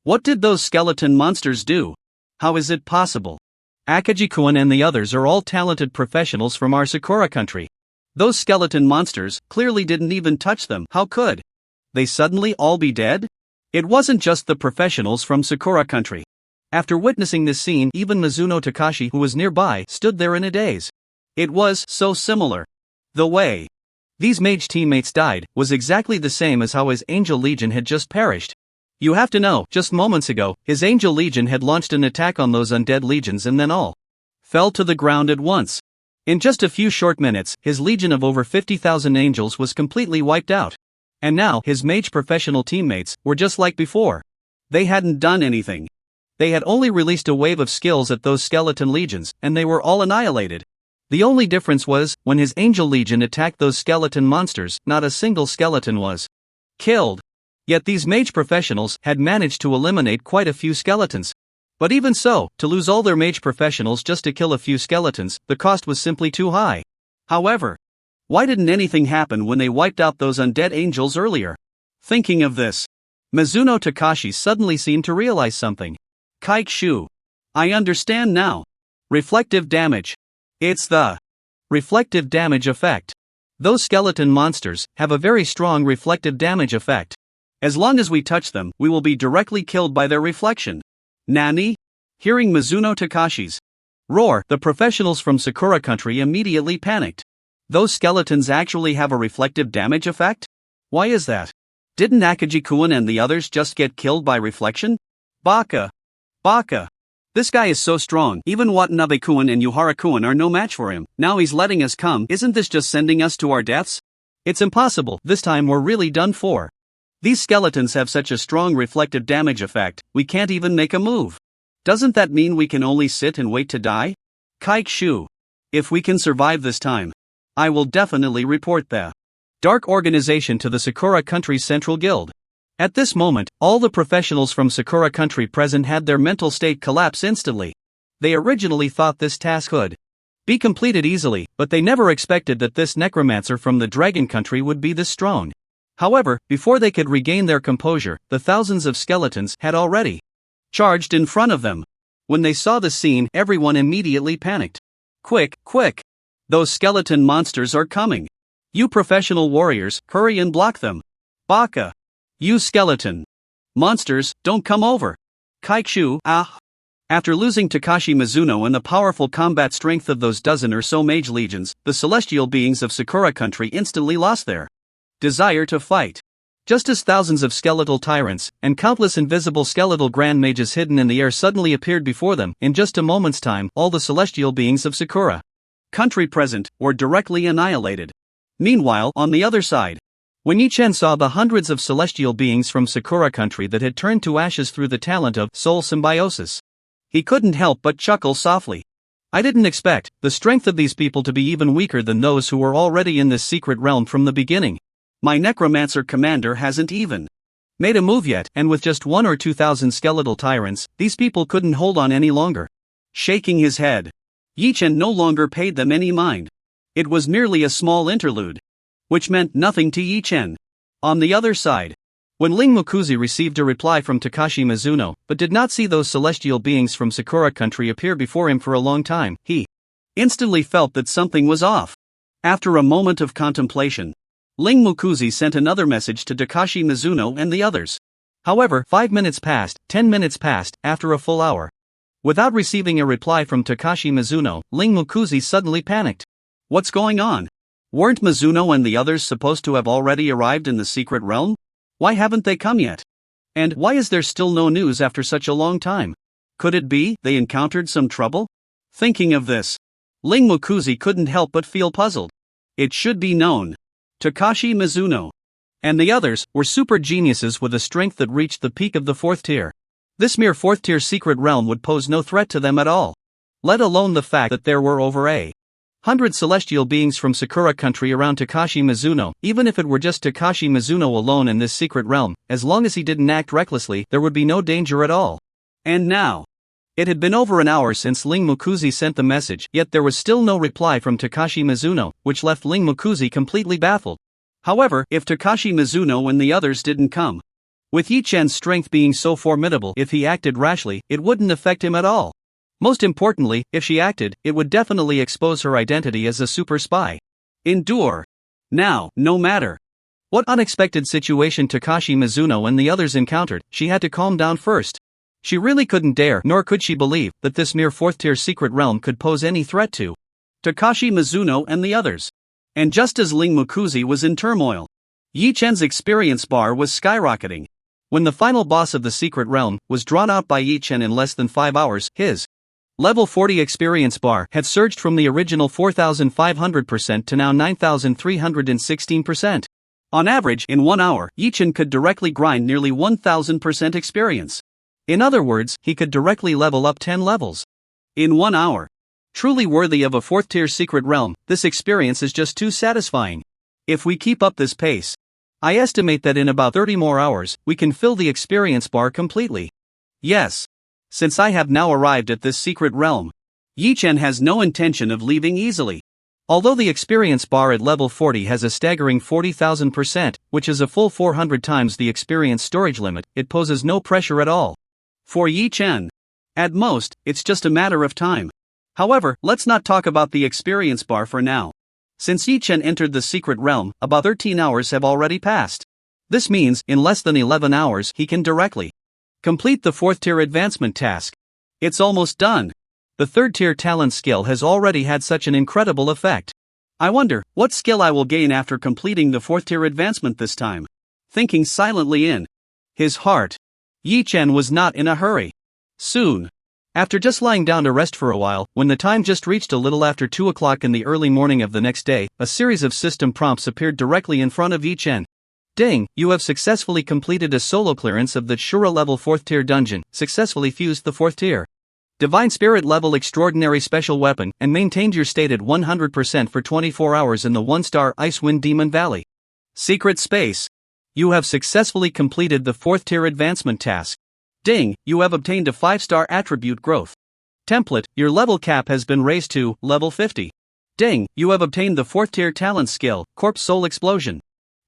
What did those skeleton monsters do? How is it possible? Akagi-kun and the others are all talented professionals from our Sakura Country. Those skeleton monsters clearly didn't even touch them. How could they suddenly all be dead? It wasn't just the professionals from Sakura Country. After witnessing this scene, even Mizuno Takashi, who was nearby, stood there in a daze. It was so similar. The way these mage teammates died was exactly the same as how his Angel Legion had just perished. You have to know, just moments ago, his Angel Legion had launched an attack on those undead legions and then all fell to the ground at once. In just a few short minutes, his legion of over 50,000 angels was completely wiped out. And now, his mage professional teammates were just like before. They hadn't done anything. They had only released a wave of skills at those skeleton legions, and they were all annihilated. The only difference was, when his Angel Legion attacked those skeleton monsters, not a single skeleton was killed. Yet these mage professionals had managed to eliminate quite a few skeletons. But even so, to lose all their mage professionals just to kill a few skeletons, the cost was simply too high. However, why didn't anything happen when they wiped out those undead angels earlier? Thinking of this, Mizuno Takashi suddenly seemed to realize something. Kaikshu. I understand now. Reflective damage. It's the reflective damage effect. Those skeleton monsters have a very strong reflective damage effect. As long as we touch them, we will be directly killed by their reflection. Nani? Hearing Mizuno Takashi's roar, the professionals from Sakura Country immediately panicked. Those skeletons actually have a reflective damage effect? Why is that? Didn't Akagi-kun and the others just get killed by reflection? Baka. This guy is so strong, even Watanabe-kun and Yuhara-kun are no match for him. Now he's letting us come. Isn't this just sending us to our deaths? It's impossible. This time we're really done for. These skeletons have such a strong reflective damage effect, we can't even make a move. Doesn't that mean we can only sit and wait to die? Kaikshu. If we can survive this time, I will definitely report the Dark Organization to the Sakura Country Central Guild. At this moment, all the professionals from Sakura Country present had their mental state collapse instantly. They originally thought this task could be completed easily, but they never expected that this necromancer from the Dragon Country would be this strong. However, before they could regain their composure, the thousands of skeletons had already charged in front of them. When they saw the scene, everyone immediately panicked. Quick! Those skeleton monsters are coming. You professional warriors, hurry and block them. Baka! You skeleton monsters, don't come over. Kaikshu, After losing Takashi Mizuno and the powerful combat strength of those dozen or so mage legions, the celestial beings of Sakura Country instantly lost their desire to fight. Just as thousands of skeletal tyrants and countless invisible skeletal grand mages hidden in the air suddenly appeared before them, in just a moment's time, all the celestial beings of Sakura Country present were directly annihilated. Meanwhile, on the other side, when Yi-Chen saw the hundreds of celestial beings from Sakura Country that had turned to ashes through the talent of soul symbiosis, he couldn't help but chuckle softly. I didn't expect the strength of these people to be even weaker than those who were already in this secret realm from the beginning. My necromancer commander hasn't even made a move yet, and with just 1,000 or 2,000 skeletal tyrants, these people couldn't hold on any longer. Shaking his head, Yi-Chen no longer paid them any mind. It was merely a small interlude, which meant nothing to Yi-Chen. On the other side, when Ling Mukuzi received a reply from Takashi Mizuno, but did not see those celestial beings from Sakura Country appear before him for a long time, he instantly felt that something was off. After a moment of contemplation, Ling Mukuzi sent another message to Takashi Mizuno and the others. However, 5 minutes passed, 10 minutes passed, after a full hour. Without receiving a reply from Takashi Mizuno, Ling Mukuzi suddenly panicked. What's going on? Weren't Mizuno and the others supposed to have already arrived in the secret realm? Why haven't they come yet? And why is there still no news after such a long time? Could it be they encountered some trouble? Thinking of this, Ling Mukuzi couldn't help but feel puzzled. It should be known. Takashi Mizuno and the others were super geniuses with a strength that reached the peak of the 4th tier. This mere 4th tier secret realm would pose no threat to them at all. Let alone the fact that there were over 100 celestial beings from Sakura country around Takashi Mizuno. Even if it were just Takashi Mizuno alone in this secret realm, as long as he didn't act recklessly, there would be no danger at all. And now, it had been over an hour since Ling Mukuzi sent the message, yet there was still no reply from Takashi Mizuno, which left Ling Mukuzi completely baffled. However, if Takashi Mizuno and the others didn't come, with Yi Chen's strength being so formidable, if he acted rashly, it wouldn't affect him at all. Most importantly, if she acted, it would definitely expose her identity as a super spy. Endure. Now, no matter what unexpected situation Takashi Mizuno and the others encountered, she had to calm down first. She really couldn't dare, nor could she believe, that this mere 4th tier secret realm could pose any threat to Takashi Mizuno and the others. And just as Ling Mukuzi was in turmoil, Yi Chen's experience bar was skyrocketing. When the final boss of the secret realm was drawn out by Yi Chen in less than 5 hours, his level 40 experience bar had surged from the original 4,500% to now 9,316%. On average, in 1 hour, Yi Chen could directly grind nearly 1,000% experience. In other words, he could directly level up 10 levels in 1 hour. Truly worthy of a 4th tier secret realm, this experience is just too satisfying. If we keep up this pace, I estimate that in about 30 more hours, we can fill the experience bar completely. Yes. Since I have now arrived at this secret realm, Yi Chen has no intention of leaving easily. Although the experience bar at level 40 has a staggering 40,000%, which is a full 400 times the experience storage limit, it poses no pressure at all for Yi Chen. At most, it's just a matter of time. However, let's not talk about the experience bar for now. Since Yi Chen entered the secret realm, about 13 hours have already passed. This means, in less than 11 hours, he can directly complete the 4th tier advancement task. It's almost done. The 3rd tier talent skill has already had such an incredible effect. I wonder, what skill I will gain after completing the 4th tier advancement this time. Thinking silently in his heart, Yi Chen was not in a hurry. Soon, after just lying down to rest for a while, when the time just reached a little after 2 o'clock in the early morning of the next day, a series of system prompts appeared directly in front of Yi Chen. Ding, you have successfully completed a solo clearance of the Shura level 4th tier dungeon, successfully fused the 4th tier Divine Spirit level extraordinary special weapon, and maintained your state at 100% for 24 hours in the 1-star Icewind Demon Valley. Secret Space. You have successfully completed the 4th tier advancement task. Ding, you have obtained a 5-star attribute growth. Template, your level cap has been raised to level 50. Ding, you have obtained the 4th tier talent skill, Corpse Soul Explosion.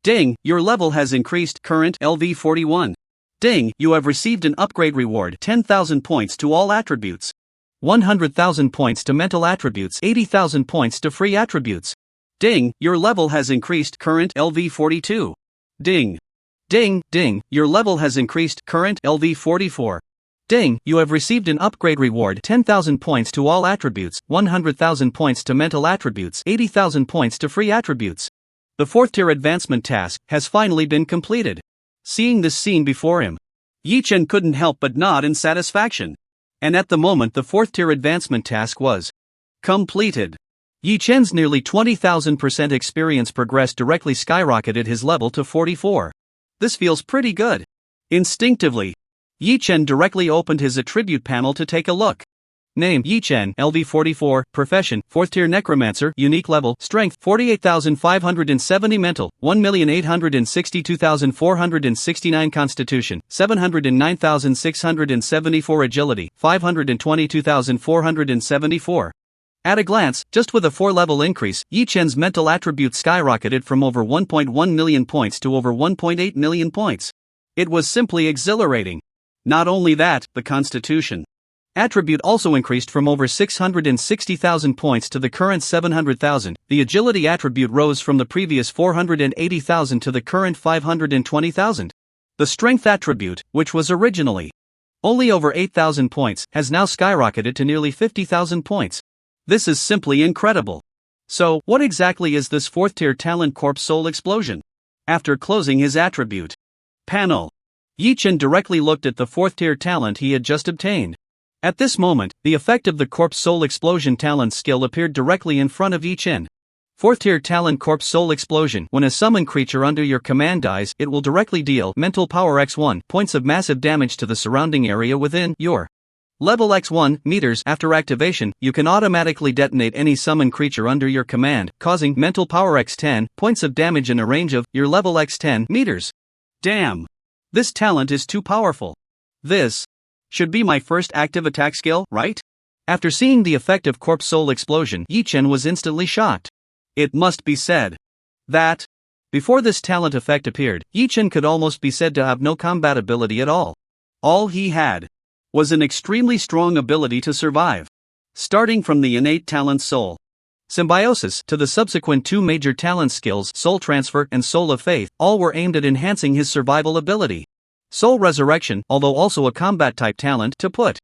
Ding, your level has increased, current LV 41. Ding, you have received an upgrade reward, 10,000 points to all attributes. 100,000 points to mental attributes, 80,000 points to free attributes. Ding, your level has increased, current LV 42. Ding. Ding, ding, your level has increased, current LV 44. Ding, you have received an upgrade reward, 10,000 points to all attributes, 100,000 points to mental attributes, 80,000 points to free attributes. The 4th tier advancement task has finally been completed. Seeing this scene before him, Yi Chen couldn't help but nod in satisfaction. And at the moment the 4th tier advancement task was completed. Yi Chen's nearly 20,000% experience progress directly skyrocketed his level to 44. This feels pretty good. Instinctively, Yi Chen directly opened his attribute panel to take a look. Name, Yi Chen, LV 44, Profession, 4th tier Necromancer, Unique level, Strength, 48,570 Mental, 1,862,469 Constitution, 709,674 Agility, 522,474. At a glance, just with a 4-level increase, Yi Chen's mental attribute skyrocketed from over 1.1 million points to over 1.8 million points. It was simply exhilarating. Not only that, the Constitution Attribute also increased from over 660,000 points to the current 700,000. The agility attribute rose from the previous 480,000 to the current 520,000. The strength attribute, which was originally only over 8,000 points, has now skyrocketed to nearly 50,000 points. This is simply incredible. So, what exactly is this 4th tier talent Corpse Soul Explosion? After closing his attribute panel, Yi-Chen directly looked at the 4th tier talent he had just obtained. At this moment, the effect of the Corpse Soul Explosion talent skill appeared directly in front of Yi-Chen. 4th tier talent Corpse Soul Explosion. When a summoned creature under your command dies, it will directly deal mental power x1 points of massive damage to the surrounding area within your level x1 meters. After activation, you can automatically detonate any summoned creature under your command, causing mental power x10 points of damage in a range of your level x10 meters. Damn! This talent is too powerful. This should be my first active attack skill, right? After seeing the effect of Corpse Soul Explosion, Yi-Chen was instantly shocked. It must be said that before this talent effect appeared, Yi-Chen could almost be said to have no combat ability at all. All he had was an extremely strong ability to survive. Starting from the innate talent Soul Symbiosis to the subsequent 2 major talent skills, Soul Transfer and Soul of Faith, all were aimed at enhancing his survival ability. Soul Resurrection, although also a combat type talent, to put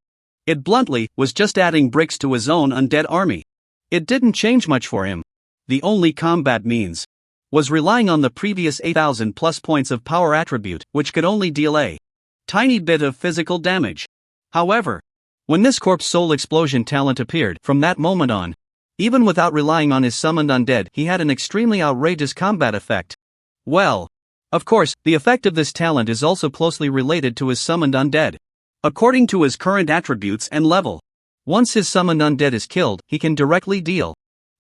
it bluntly, was just adding bricks to his own undead army. It didn't change much for him. The only combat means was relying on the previous 8,000 plus points of power attribute, which could only deal a tiny bit of physical damage. However, when this Corpse Soul Explosion talent appeared, from that moment on, even without relying on his summoned undead, he had an extremely outrageous combat effect. Well, of course, the effect of this talent is also closely related to his summoned undead. According to his current attributes and level, once his summoned undead is killed, he can directly deal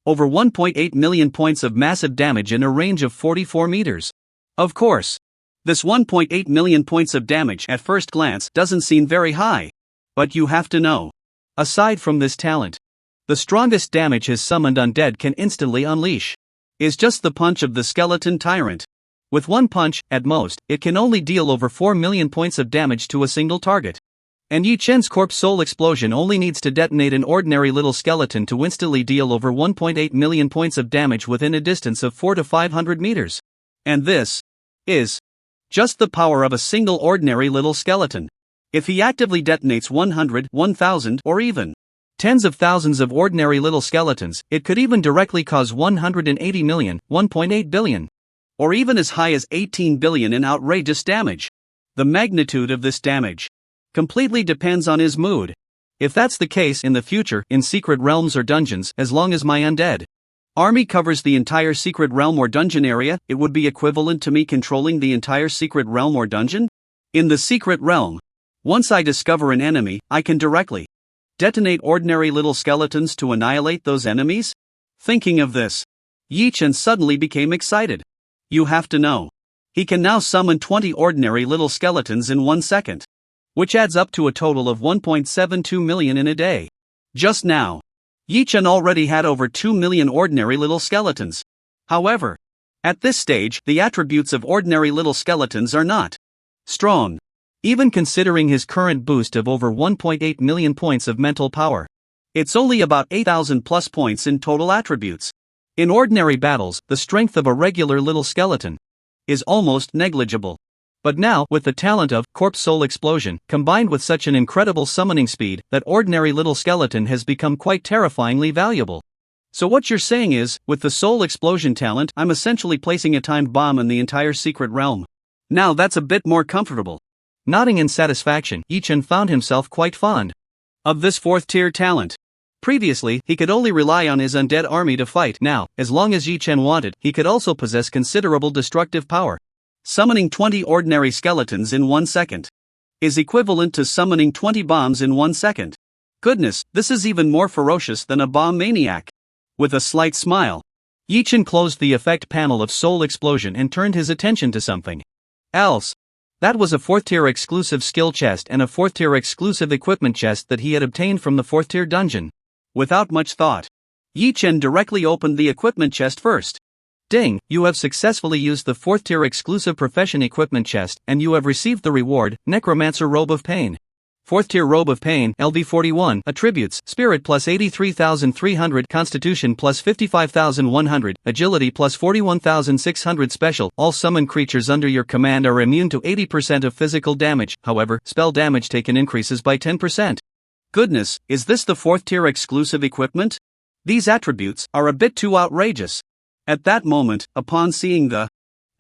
over 1.8 million points of massive damage in a range of 44 meters. Of course, this 1.8 million points of damage at first glance doesn't seem very high. But you have to know, aside from this talent, the strongest damage his summoned undead can instantly unleash is just the punch of the skeleton tyrant. With one punch, at most, it can only deal over 4 million points of damage to a single target. And Yi-Chen's Corpse Soul Explosion only needs to detonate an ordinary little skeleton to instantly deal over 1.8 million points of damage within a distance of 400 to 500 meters. And this is just the power of a single ordinary little skeleton. If he actively detonates 100, 1,000, or even tens of thousands of ordinary little skeletons, it could even directly cause 180 million, 1.8 billion, or even as high as 18 billion in outrageous damage. The magnitude of this damage completely depends on his mood. If that's the case in the future, in secret realms or dungeons, as long as my undead army covers the entire secret realm or dungeon area, it would be equivalent to me controlling the entire secret realm or dungeon? In the secret realm, once I discover an enemy, I can directly detonate ordinary little skeletons to annihilate those enemies? Thinking of this, Yi-Chen suddenly became excited. You have to know, he can now summon 20 ordinary little skeletons in 1 second, which adds up to a total of 1.72 million in a day. Just now, Yi-Chen already had over 2 million ordinary little skeletons. However, at this stage, the attributes of ordinary little skeletons are not strong, even considering his current boost of over 1.8 million points of mental power. It's only about 8,000 plus points in total attributes. In ordinary battles, the strength of a regular little skeleton is almost negligible. But now, with the talent of Corpse Soul Explosion, combined with such an incredible summoning speed, that ordinary little skeleton has become quite terrifyingly valuable. So what you're saying is, with the Soul Explosion talent, I'm essentially placing a timed bomb in the entire secret realm. Now that's a bit more comfortable. Nodding in satisfaction, Yi-Chen found himself quite fond of this 4th tier talent. Previously, he could only rely on his undead army to fight. Now, as long as Yi-Chen wanted, he could also possess considerable destructive power. Summoning 20 ordinary skeletons in 1 second is equivalent to summoning 20 bombs in 1 second. Goodness, this is even more ferocious than a bomb maniac. With a slight smile, Yi-Chen closed the effect panel of Soul Explosion and turned his attention to something else. That was a 4th tier exclusive skill chest and a 4th tier exclusive equipment chest that he had obtained from the 4th tier dungeon. Without much thought, Yi-Chen directly opened the equipment chest first. Ding, you have successfully used the 4th tier exclusive profession equipment chest and you have received the reward, Necromancer Robe of Pain. 4th tier Robe of Pain, LV41, attributes, Spirit plus 83,300, Constitution plus 55,100, Agility plus 41,600. Special, all summon creatures under your command are immune to 80% of physical damage, however, spell damage taken increases by 10%. Goodness, is this the 4th tier exclusive equipment? These attributes are a bit too outrageous. At that moment, upon seeing the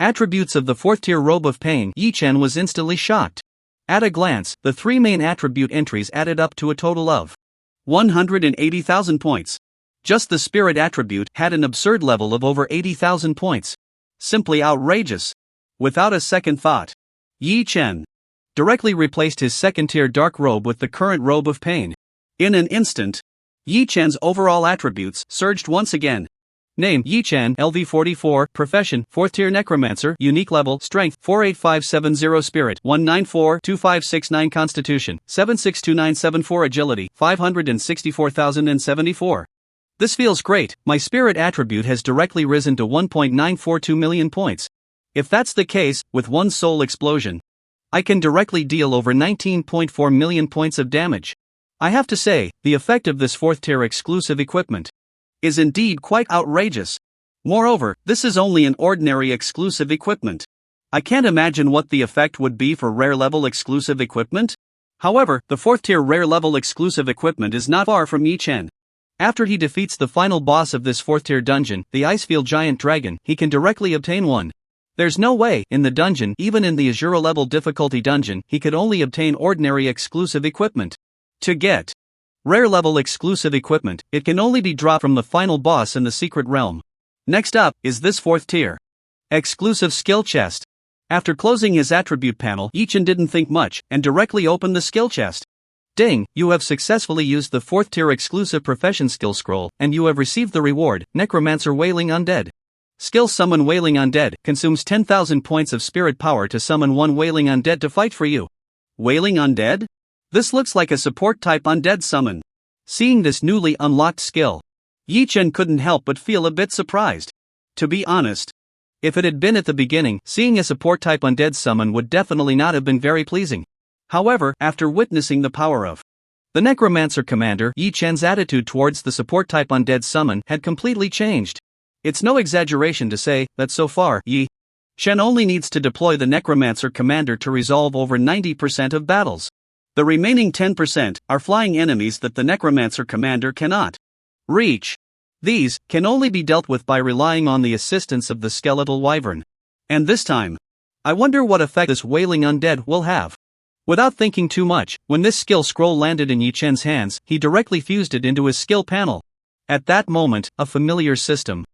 attributes of the 4th tier Robe of Pain, Yi Chen was instantly shocked. At a glance, the three main attribute entries added up to a total of 180,000 points. Just the Spirit attribute had an absurd level of over 80,000 points. Simply outrageous. Without a second thought, Yi Chen directly replaced his 2nd tier Dark Robe with the current Robe of Pain. In an instant, Yi Chen's overall attributes surged once again. Name, Yi Chen, LV44, Profession, 4th tier Necromancer, Unique Level, Strength, 48570, Spirit, 1942569, Constitution, 762974, Agility, 564,074. This feels great, my Spirit attribute has directly risen to 1.942 million points. If that's the case, with one soul explosion, I can directly deal over 19.4 million points of damage. I have to say, the effect of this 4th tier exclusive equipment is indeed quite outrageous. Moreover, this is only an ordinary exclusive equipment. I can't imagine what the effect would be for rare level exclusive equipment. However, the 4th tier rare level exclusive equipment is not far from Yi Chen. After he defeats the final boss of this 4th tier dungeon, the Icefield Giant Dragon, he can directly obtain one. There's no way, in the dungeon, even in the Azura level difficulty dungeon, he could only obtain ordinary exclusive equipment. To get rare level exclusive equipment, it can only be dropped from the final boss in the secret realm. Next up is this 4th tier exclusive skill chest. After closing his attribute panel, Yi Chen didn't think much and directly opened the skill chest. Ding, you have successfully used the 4th tier exclusive profession skill scroll and you have received the reward, Necromancer Wailing Undead. Skill Summon Wailing Undead consumes 10,000 points of spirit power to summon one Wailing Undead to fight for you. Wailing Undead? This looks like a support type undead summon. Seeing this newly unlocked skill, Yi Chen couldn't help but feel a bit surprised. To be honest, if it had been at the beginning, seeing a support type undead summon would definitely not have been very pleasing. However, after witnessing the power of the Necromancer commander, Yi Chen's attitude towards the support type undead summon had completely changed. It's no exaggeration to say that so far, Yi Chen only needs to deploy the Necromancer commander to resolve over 90% of battles. The remaining 10% are flying enemies that the Necromancer commander cannot reach. These can only be dealt with by relying on the assistance of the skeletal wyvern. And this time, I wonder what effect this Wailing Undead will have. Without thinking too much, when this skill scroll landed in Yi Chen's hands, he directly fused it into his skill panel. At that moment, a familiar system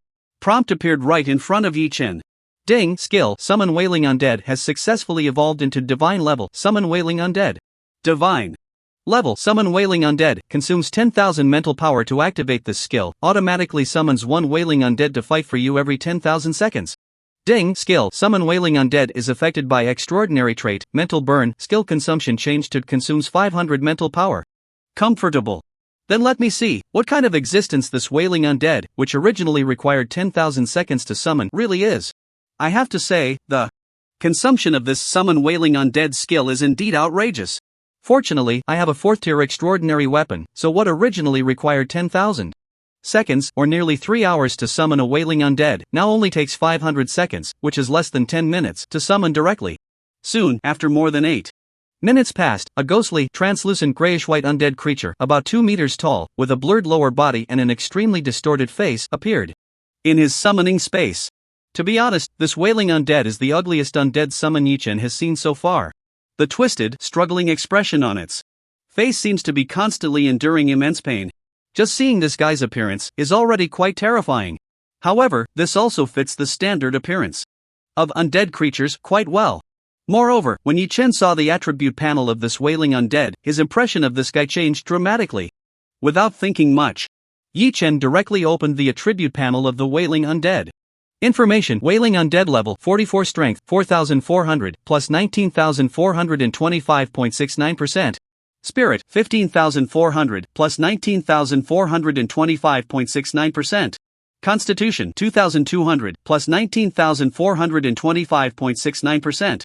prompt appeared right in front of Yi Chen. Ding, skill Summon Wailing Undead has successfully evolved into Divine Level Summon Wailing Undead. Divine Level Summon Wailing Undead consumes 10,000 mental power to activate this skill, automatically summons one Wailing Undead to fight for you every 10,000 seconds. Ding, skill Summon Wailing Undead is affected by extraordinary trait, Mental Burn, skill consumption changed to consumes 500 mental power. Comfortable. Then let me see what kind of existence this Wailing Undead, which originally required 10,000 seconds to summon, really is. I have to say, the consumption of this Summon Wailing Undead skill is indeed outrageous. Fortunately, I have a 4th tier extraordinary weapon, so what originally required 10,000 seconds, or nearly 3 hours to summon a Wailing Undead, now only takes 500 seconds, which is less than 10 minutes, to summon directly. Soon, after more than 8 minutes passed, a ghostly, translucent grayish-white undead creature, about 2 meters tall, with a blurred lower body and an extremely distorted face, appeared in his summoning space. To be honest, this Wailing Undead is the ugliest undead summon Yi Chen has seen so far. The twisted, struggling expression on its face seems to be constantly enduring immense pain. Just seeing this guy's appearance is already quite terrifying. However, this also fits the standard appearance of undead creatures quite well. Moreover, when Yi Chen saw the attribute panel of this Wailing Undead, his impression of this guy changed dramatically. Without thinking much, Yi Chen directly opened the attribute panel of the Wailing Undead. Information: Wailing Undead level 44, strength 4,400 plus 19,425.69%. Spirit 15,400 plus 19,425.69%. Constitution 2,200 plus 19,425.69%.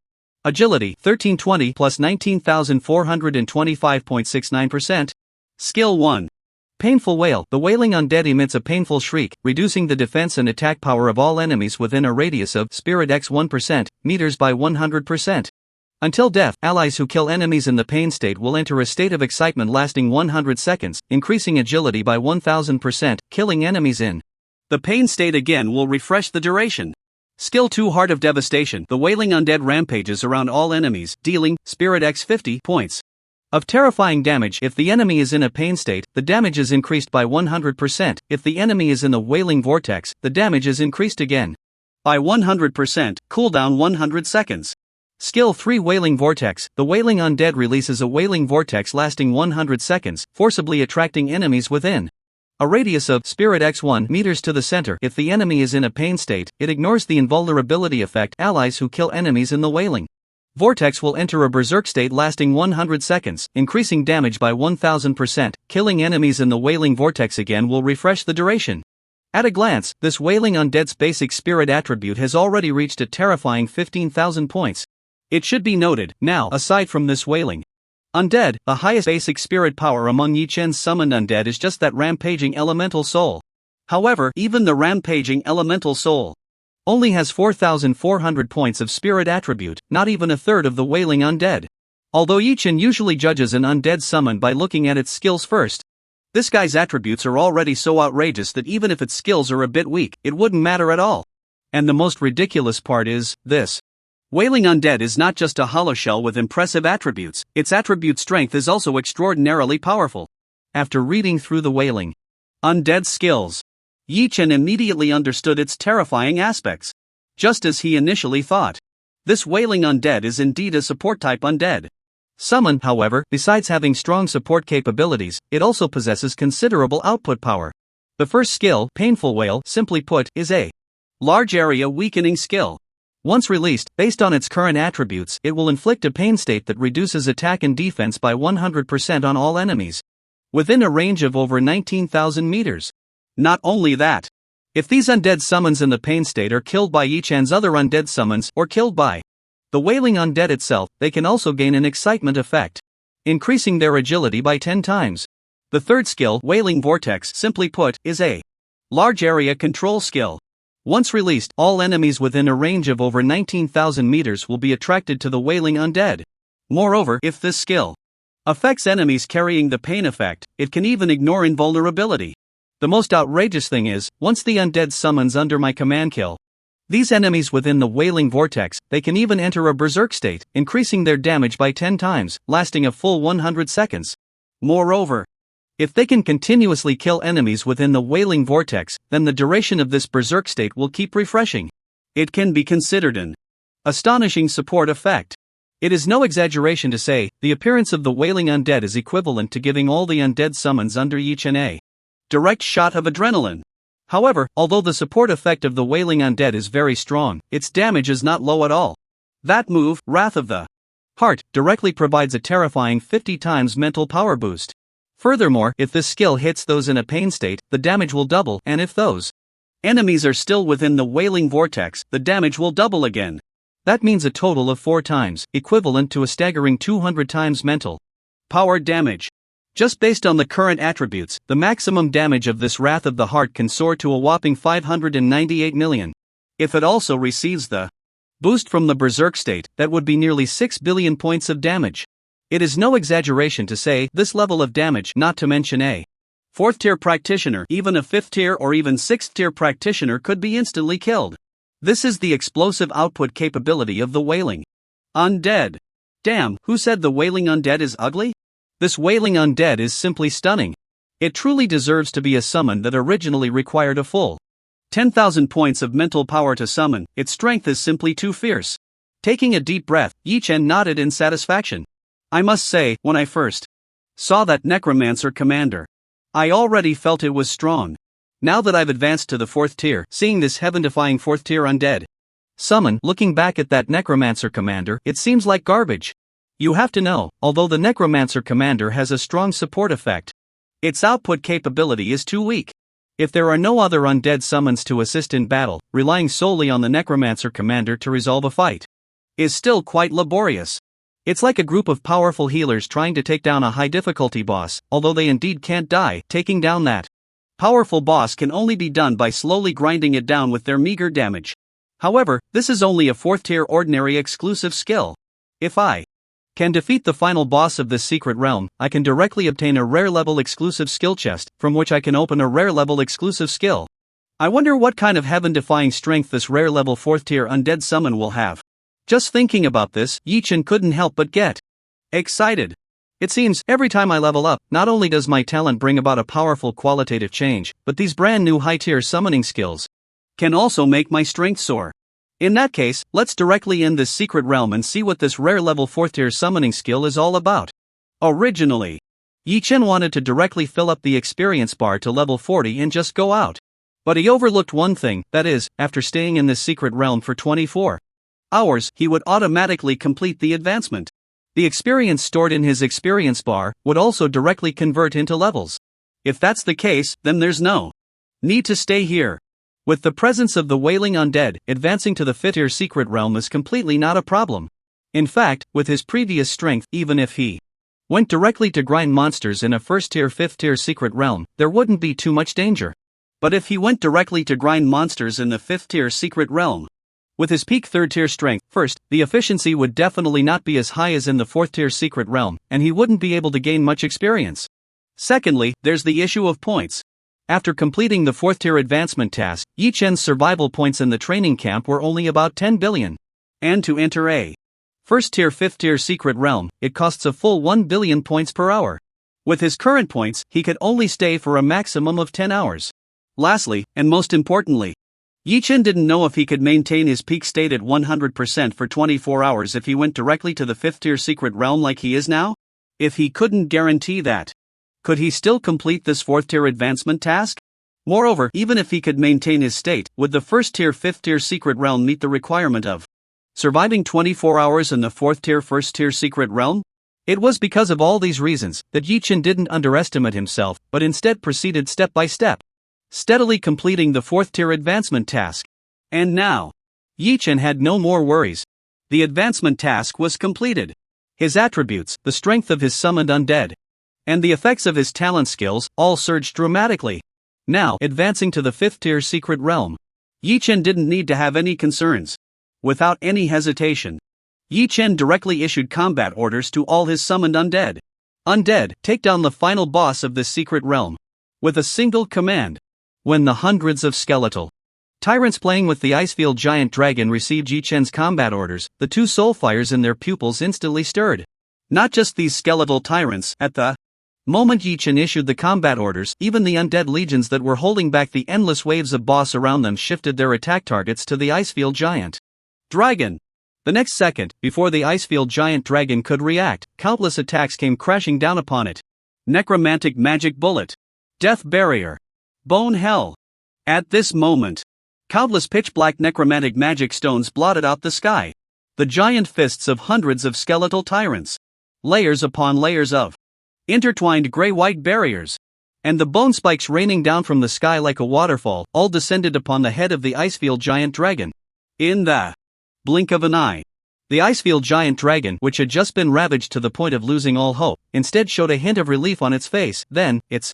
Agility 1320 plus 19,425.69%. Skill 1. Painful Wail. The wailing undead emits a painful shriek, reducing the defense and attack power of all enemies within a radius of spirit x 1% meters by 100%. Until death, allies who kill enemies in the pain state will enter a state of excitement lasting 100 seconds, increasing agility by 1000%, killing enemies in the pain state again will refresh the duration. Skill 2 Heart of Devastation. The wailing undead rampages around all enemies, dealing spirit x 50 points of terrifying damage. If the enemy is in a pain state, the damage is increased by 100%. If the enemy is in the wailing vortex, the damage is increased again by 100%, cooldown 100 seconds. Skill 3 Wailing Vortex. The wailing undead releases a wailing vortex lasting 100 seconds, forcibly attracting enemies within a radius of spirit x 1 meters to the center. If the enemy is in a pain state, it ignores the invulnerability effect. Allies who kill enemies in the wailing vortex will enter a berserk state lasting 100 seconds, increasing damage by 1000%. Killing enemies in the wailing vortex again will refresh the duration. At a glance, this wailing undead's basic spirit attribute has already reached a terrifying 15,000 points. It should be noted, now, aside from this wailing undead, the highest basic spirit power among Yi Chen's summoned undead is just that rampaging elemental soul. However, even the rampaging elemental soul only has 4,400 points of spirit attribute, not even a third of the wailing undead. Although Yi Chen usually judges an undead summon by looking at its skills first, this guy's attributes are already so outrageous that even if its skills are a bit weak, it wouldn't matter at all. And the most ridiculous part is, this wailing undead is not just a hollow shell with impressive attributes, its attribute strength is also extraordinarily powerful. After reading through the wailing undead skills, Yi Chen immediately understood its terrifying aspects. Just as he initially thought. This wailing undead is indeed a support-type undead. Summon, however, besides having strong support capabilities, it also possesses considerable output power. The first skill, Painful Wail, simply put, is a large area weakening skill. Once released, based on its current attributes, it will inflict a pain state that reduces attack and defense by 100% on all enemies within a range of over 19,000 meters. Not only that, if these undead summons in the pain state are killed by Yi Chen's other undead summons or killed by the wailing undead itself, they can also gain an excitement effect, increasing their agility by 10 times. The third skill, Wailing Vortex, simply put, is a large area control skill. Once released, all enemies within a range of over 19,000 meters will be attracted to the wailing undead. Moreover, if this skill affects enemies carrying the pain effect, it can even ignore invulnerability. The most outrageous thing is, once the undead summons under my command kill these enemies within the wailing vortex, they can even enter a berserk state, increasing their damage by 10 times, lasting a full 100 seconds. Moreover, if they can continuously kill enemies within the wailing vortex, then the duration of this berserk state will keep refreshing. It can be considered an astonishing support effect. It is no exaggeration to say, the appearance of the wailing undead is equivalent to giving all the undead summons under Yi Chen a direct shot of adrenaline. However, although the support effect of the wailing undead is very strong, its damage is not low at all. That move, Wrath of the Heart, directly provides a terrifying 50 times mental power boost. Furthermore, if this skill hits those in a pain state, the damage will double, and if those enemies are still within the wailing vortex, the damage will double again. That means a total of 4 times, equivalent to a staggering 200 times mental power damage. Just based on the current attributes, the maximum damage of this Wrath of the Heart can soar to a whopping 598 million. If it also receives the boost from the Berserk state, that would be nearly 6 billion points of damage. It is no exaggeration to say this level of damage, not to mention a 4th tier practitioner, even a 5th tier or even 6th tier practitioner could be instantly killed. This is the explosive output capability of the wailing undead. Damn, who said the wailing undead is ugly? This wailing undead is simply stunning. It truly deserves to be a summon that originally required a full 10,000 points of mental power to summon. Its strength is simply too fierce. Taking a deep breath, Yi Chen nodded in satisfaction. I must say, when I first saw that Necromancer commander, I already felt it was strong. Now that I've advanced to the 4th tier, seeing this heaven-defying 4th tier undead summon, looking back at that Necromancer commander, it seems like garbage. You have to know, although the Necromancer commander has a strong support effect, its output capability is too weak. If there are no other undead summons to assist in battle, relying solely on the Necromancer commander to resolve a fight is still quite laborious. It's like a group of powerful healers trying to take down a high difficulty boss, although they indeed can't die. Taking down that powerful boss can only be done by slowly grinding it down with their meager damage. However, this is only a 4th tier ordinary exclusive skill. If I can defeat the final boss of this secret realm, I can directly obtain a rare level exclusive skill chest, from which I can open a rare level exclusive skill. I wonder what kind of heaven-defying strength this rare level 4th tier undead summon will have. Just thinking about this, Yi-Chen couldn't help but get excited. It seems, every time I level up, not only does my talent bring about a powerful qualitative change, but these brand new high-tier summoning skills can also make my strength soar. In that case, let's directly end this secret realm and see what this rare level 4th tier summoning skill is all about. Originally, Yi-Chen wanted to directly fill up the experience bar to level 40 and just go out. But he overlooked one thing, that is, after staying in this secret realm for 24 hours, he would automatically complete the advancement. The experience stored in his experience bar would also directly convert into levels. If that's the case, then there's no need to stay here. With the presence of the wailing undead, advancing to the 5th tier secret realm is completely not a problem. In fact, with his previous strength, even if he went directly to grind monsters in a 1st tier 5th tier secret realm, there wouldn't be too much danger. But if he went directly to grind monsters in the 5th tier secret realm, with his peak 3rd tier strength, first, the efficiency would definitely not be as high as in the 4th tier secret realm, and he wouldn't be able to gain much experience. Secondly, there's the issue of points. After completing the 4th tier advancement task, Yi-Chen's survival points in the training camp were only about 10 billion. And to enter a 1st tier 5th tier secret realm, it costs a full 1 billion points per hour. With his current points, he could only stay for a maximum of 10 hours. Lastly, and most importantly, Yi-Chen didn't know if he could maintain his peak state at 100% for 24 hours if he went directly to the 5th tier secret realm like he is now. If he couldn't guarantee that, could he still complete this 4th tier advancement task? Moreover, even if he could maintain his state, would the 1st tier 5th tier secret realm meet the requirement of surviving 24 hours in the 4th tier 1st tier secret realm? It was because of all these reasons that Yi-Chen didn't underestimate himself, but instead proceeded step by step, steadily completing the 4th tier advancement task. And now, Yi-Chen had no more worries. The advancement task was completed. His attributes, the strength of his summoned undead, and the effects of his talent skills, all surged dramatically. Now, advancing to the 5th tier secret realm, Yi-Chen didn't need to have any concerns. Without any hesitation, Yi-Chen directly issued combat orders to all his summoned undead. Undead, take down the final boss of this secret realm. With a single command. When the hundreds of skeletal tyrants playing with the Icefield giant dragon received Yi-Chen's combat orders, the two soulfires in their pupils instantly stirred. Not just these skeletal tyrants, at the moment Yi-Chen issued the combat orders, even the undead legions that were holding back the endless waves of boss around them shifted their attack targets to the Icefield giant dragon. The next second, before the Icefield giant dragon could react, countless attacks came crashing down upon it. Necromantic magic bullet. Death barrier. Bone hell. At this moment, countless pitch-black necromantic magic stones blotted out the sky. The giant fists of hundreds of skeletal tyrants. Layers upon layers of intertwined gray-white barriers. And the bone spikes raining down from the sky like a waterfall, all descended upon the head of the Icefield giant dragon. In the blink of an eye, the Icefield giant dragon, which had just been ravaged to the point of losing all hope, instead showed a hint of relief on its face. Then, its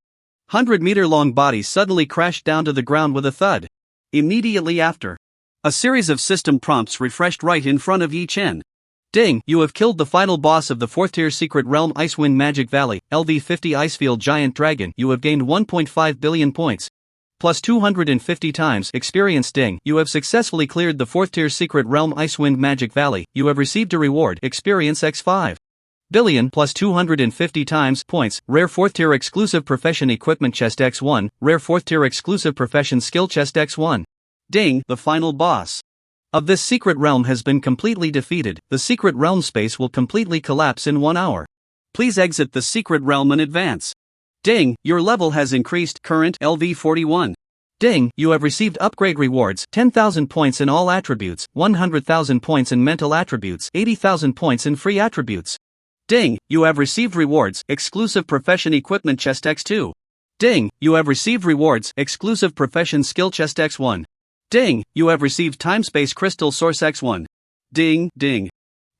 100-meter-long body suddenly crashed down to the ground with a thud. Immediately after, a series of system prompts refreshed right in front of Yi-Chen. Ding, you have killed the final boss of the 4th tier secret realm Icewind Magic Valley, LV50 Icefield Giant Dragon. You have gained 1.5 billion points. Plus 250 times experience. Ding, you have successfully cleared the 4th tier secret realm Icewind Magic Valley. You have received a reward, experience x5 billion plus 250 times points. Rare 4th tier exclusive profession equipment chest x1, rare 4th tier exclusive profession skill chest x1. Ding, the final boss of this secret realm has been completely defeated. The secret realm space will completely collapse in 1 hour. Please exit the secret realm in advance. Ding, your level has increased, current LV41. Ding, you have received upgrade rewards, 10,000 points in all attributes, 100,000 points in mental attributes, 80,000 points in free attributes. Ding, you have received rewards, exclusive profession equipment chest x2. Ding, you have received rewards, exclusive profession skill chest x1. Ding, you have received time-space crystal source x1. Ding, ding.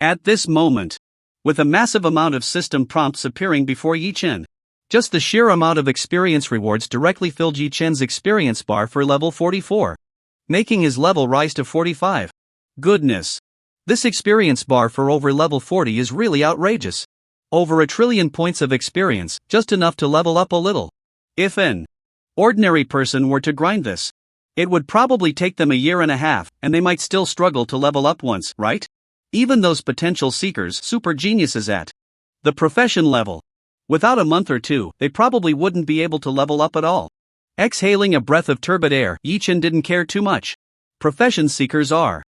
At this moment, with a massive amount of system prompts appearing before Yi Chen, just the sheer amount of experience rewards directly filled Yi Chen's experience bar for level 44, making his level rise to 45. Goodness! This experience bar for over level 40 is really outrageous. Over 1 trillion points of experience, just enough to level up a little. If an ordinary person were to grind this, it would probably take them a year and a half, and they might still struggle to level up once, right? Even those potential seekers, super geniuses at the profession level. Without a month or two, they probably wouldn't be able to level up at all. Exhaling a breath of turbid air, Yi Chen didn't care too much. Profession seekers are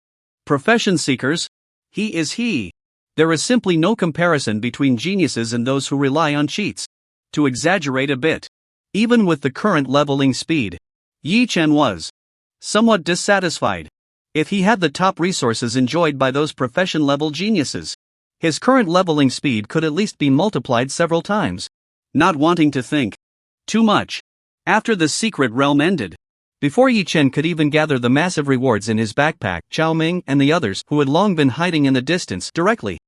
profession seekers? He is he. There is simply no comparison between geniuses and those who rely on cheats. To exaggerate a bit, even with the current leveling speed, Yi Chen was somewhat dissatisfied. If he had the top resources enjoyed by those profession-level geniuses, his current leveling speed could at least be multiplied several times. Not wanting to think too much, after the secret realm ended, before Yi Chen could even gather the massive rewards in his backpack, Chao Ming and the others, who had long been hiding in the distance, directly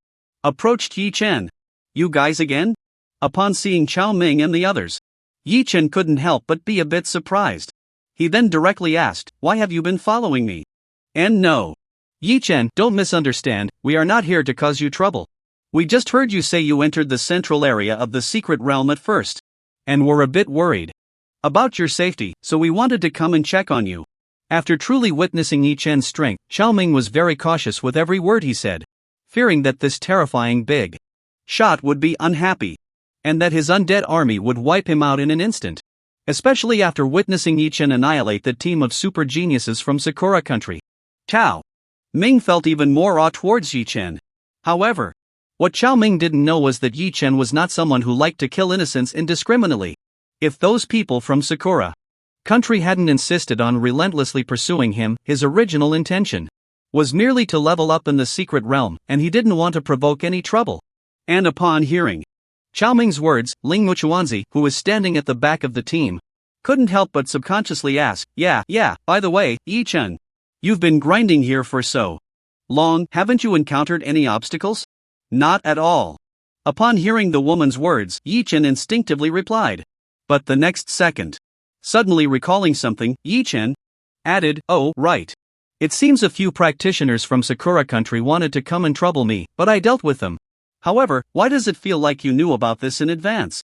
approached Yi Chen. "You guys again?" Upon seeing Chao Ming and the others, Yi Chen couldn't help but be a bit surprised. He then directly asked, "Why have you been following me?" And no, Yi Chen, don't misunderstand, we are not here to cause you trouble. We just heard you say you entered the central area of the secret realm at first, and were a bit worried about your safety, so we wanted to come and check on you. After truly witnessing Yi Chen's strength, Xiao Ming was very cautious with every word he said, fearing that this terrifying big shot would be unhappy, and that his undead army would wipe him out in an instant. Especially after witnessing Yi Chen annihilate the team of super geniuses from Sakura country. Chao Ming felt even more awe towards Yi Chen. However, what Chao Ming didn't know was that Yi Chen was not someone who liked to kill innocents indiscriminately. If those people from Sakura country hadn't insisted on relentlessly pursuing him, his original intention was merely to level up in the secret realm, and he didn't want to provoke any trouble. And upon hearing Chao Ming's words, Ling Muchuanzi, who was standing at the back of the team, couldn't help but subconsciously ask, yeah, by the way, Yi Chen, you've been grinding here for so long, haven't you encountered any obstacles? Not at all. Upon hearing the woman's words, Yi Chen instinctively replied. But the next second, suddenly recalling something, Yi Chen added, "Oh, right. It seems a few practitioners from Sakura country wanted to come and trouble me, but I dealt with them. However, why does it feel like you knew about this in advance?"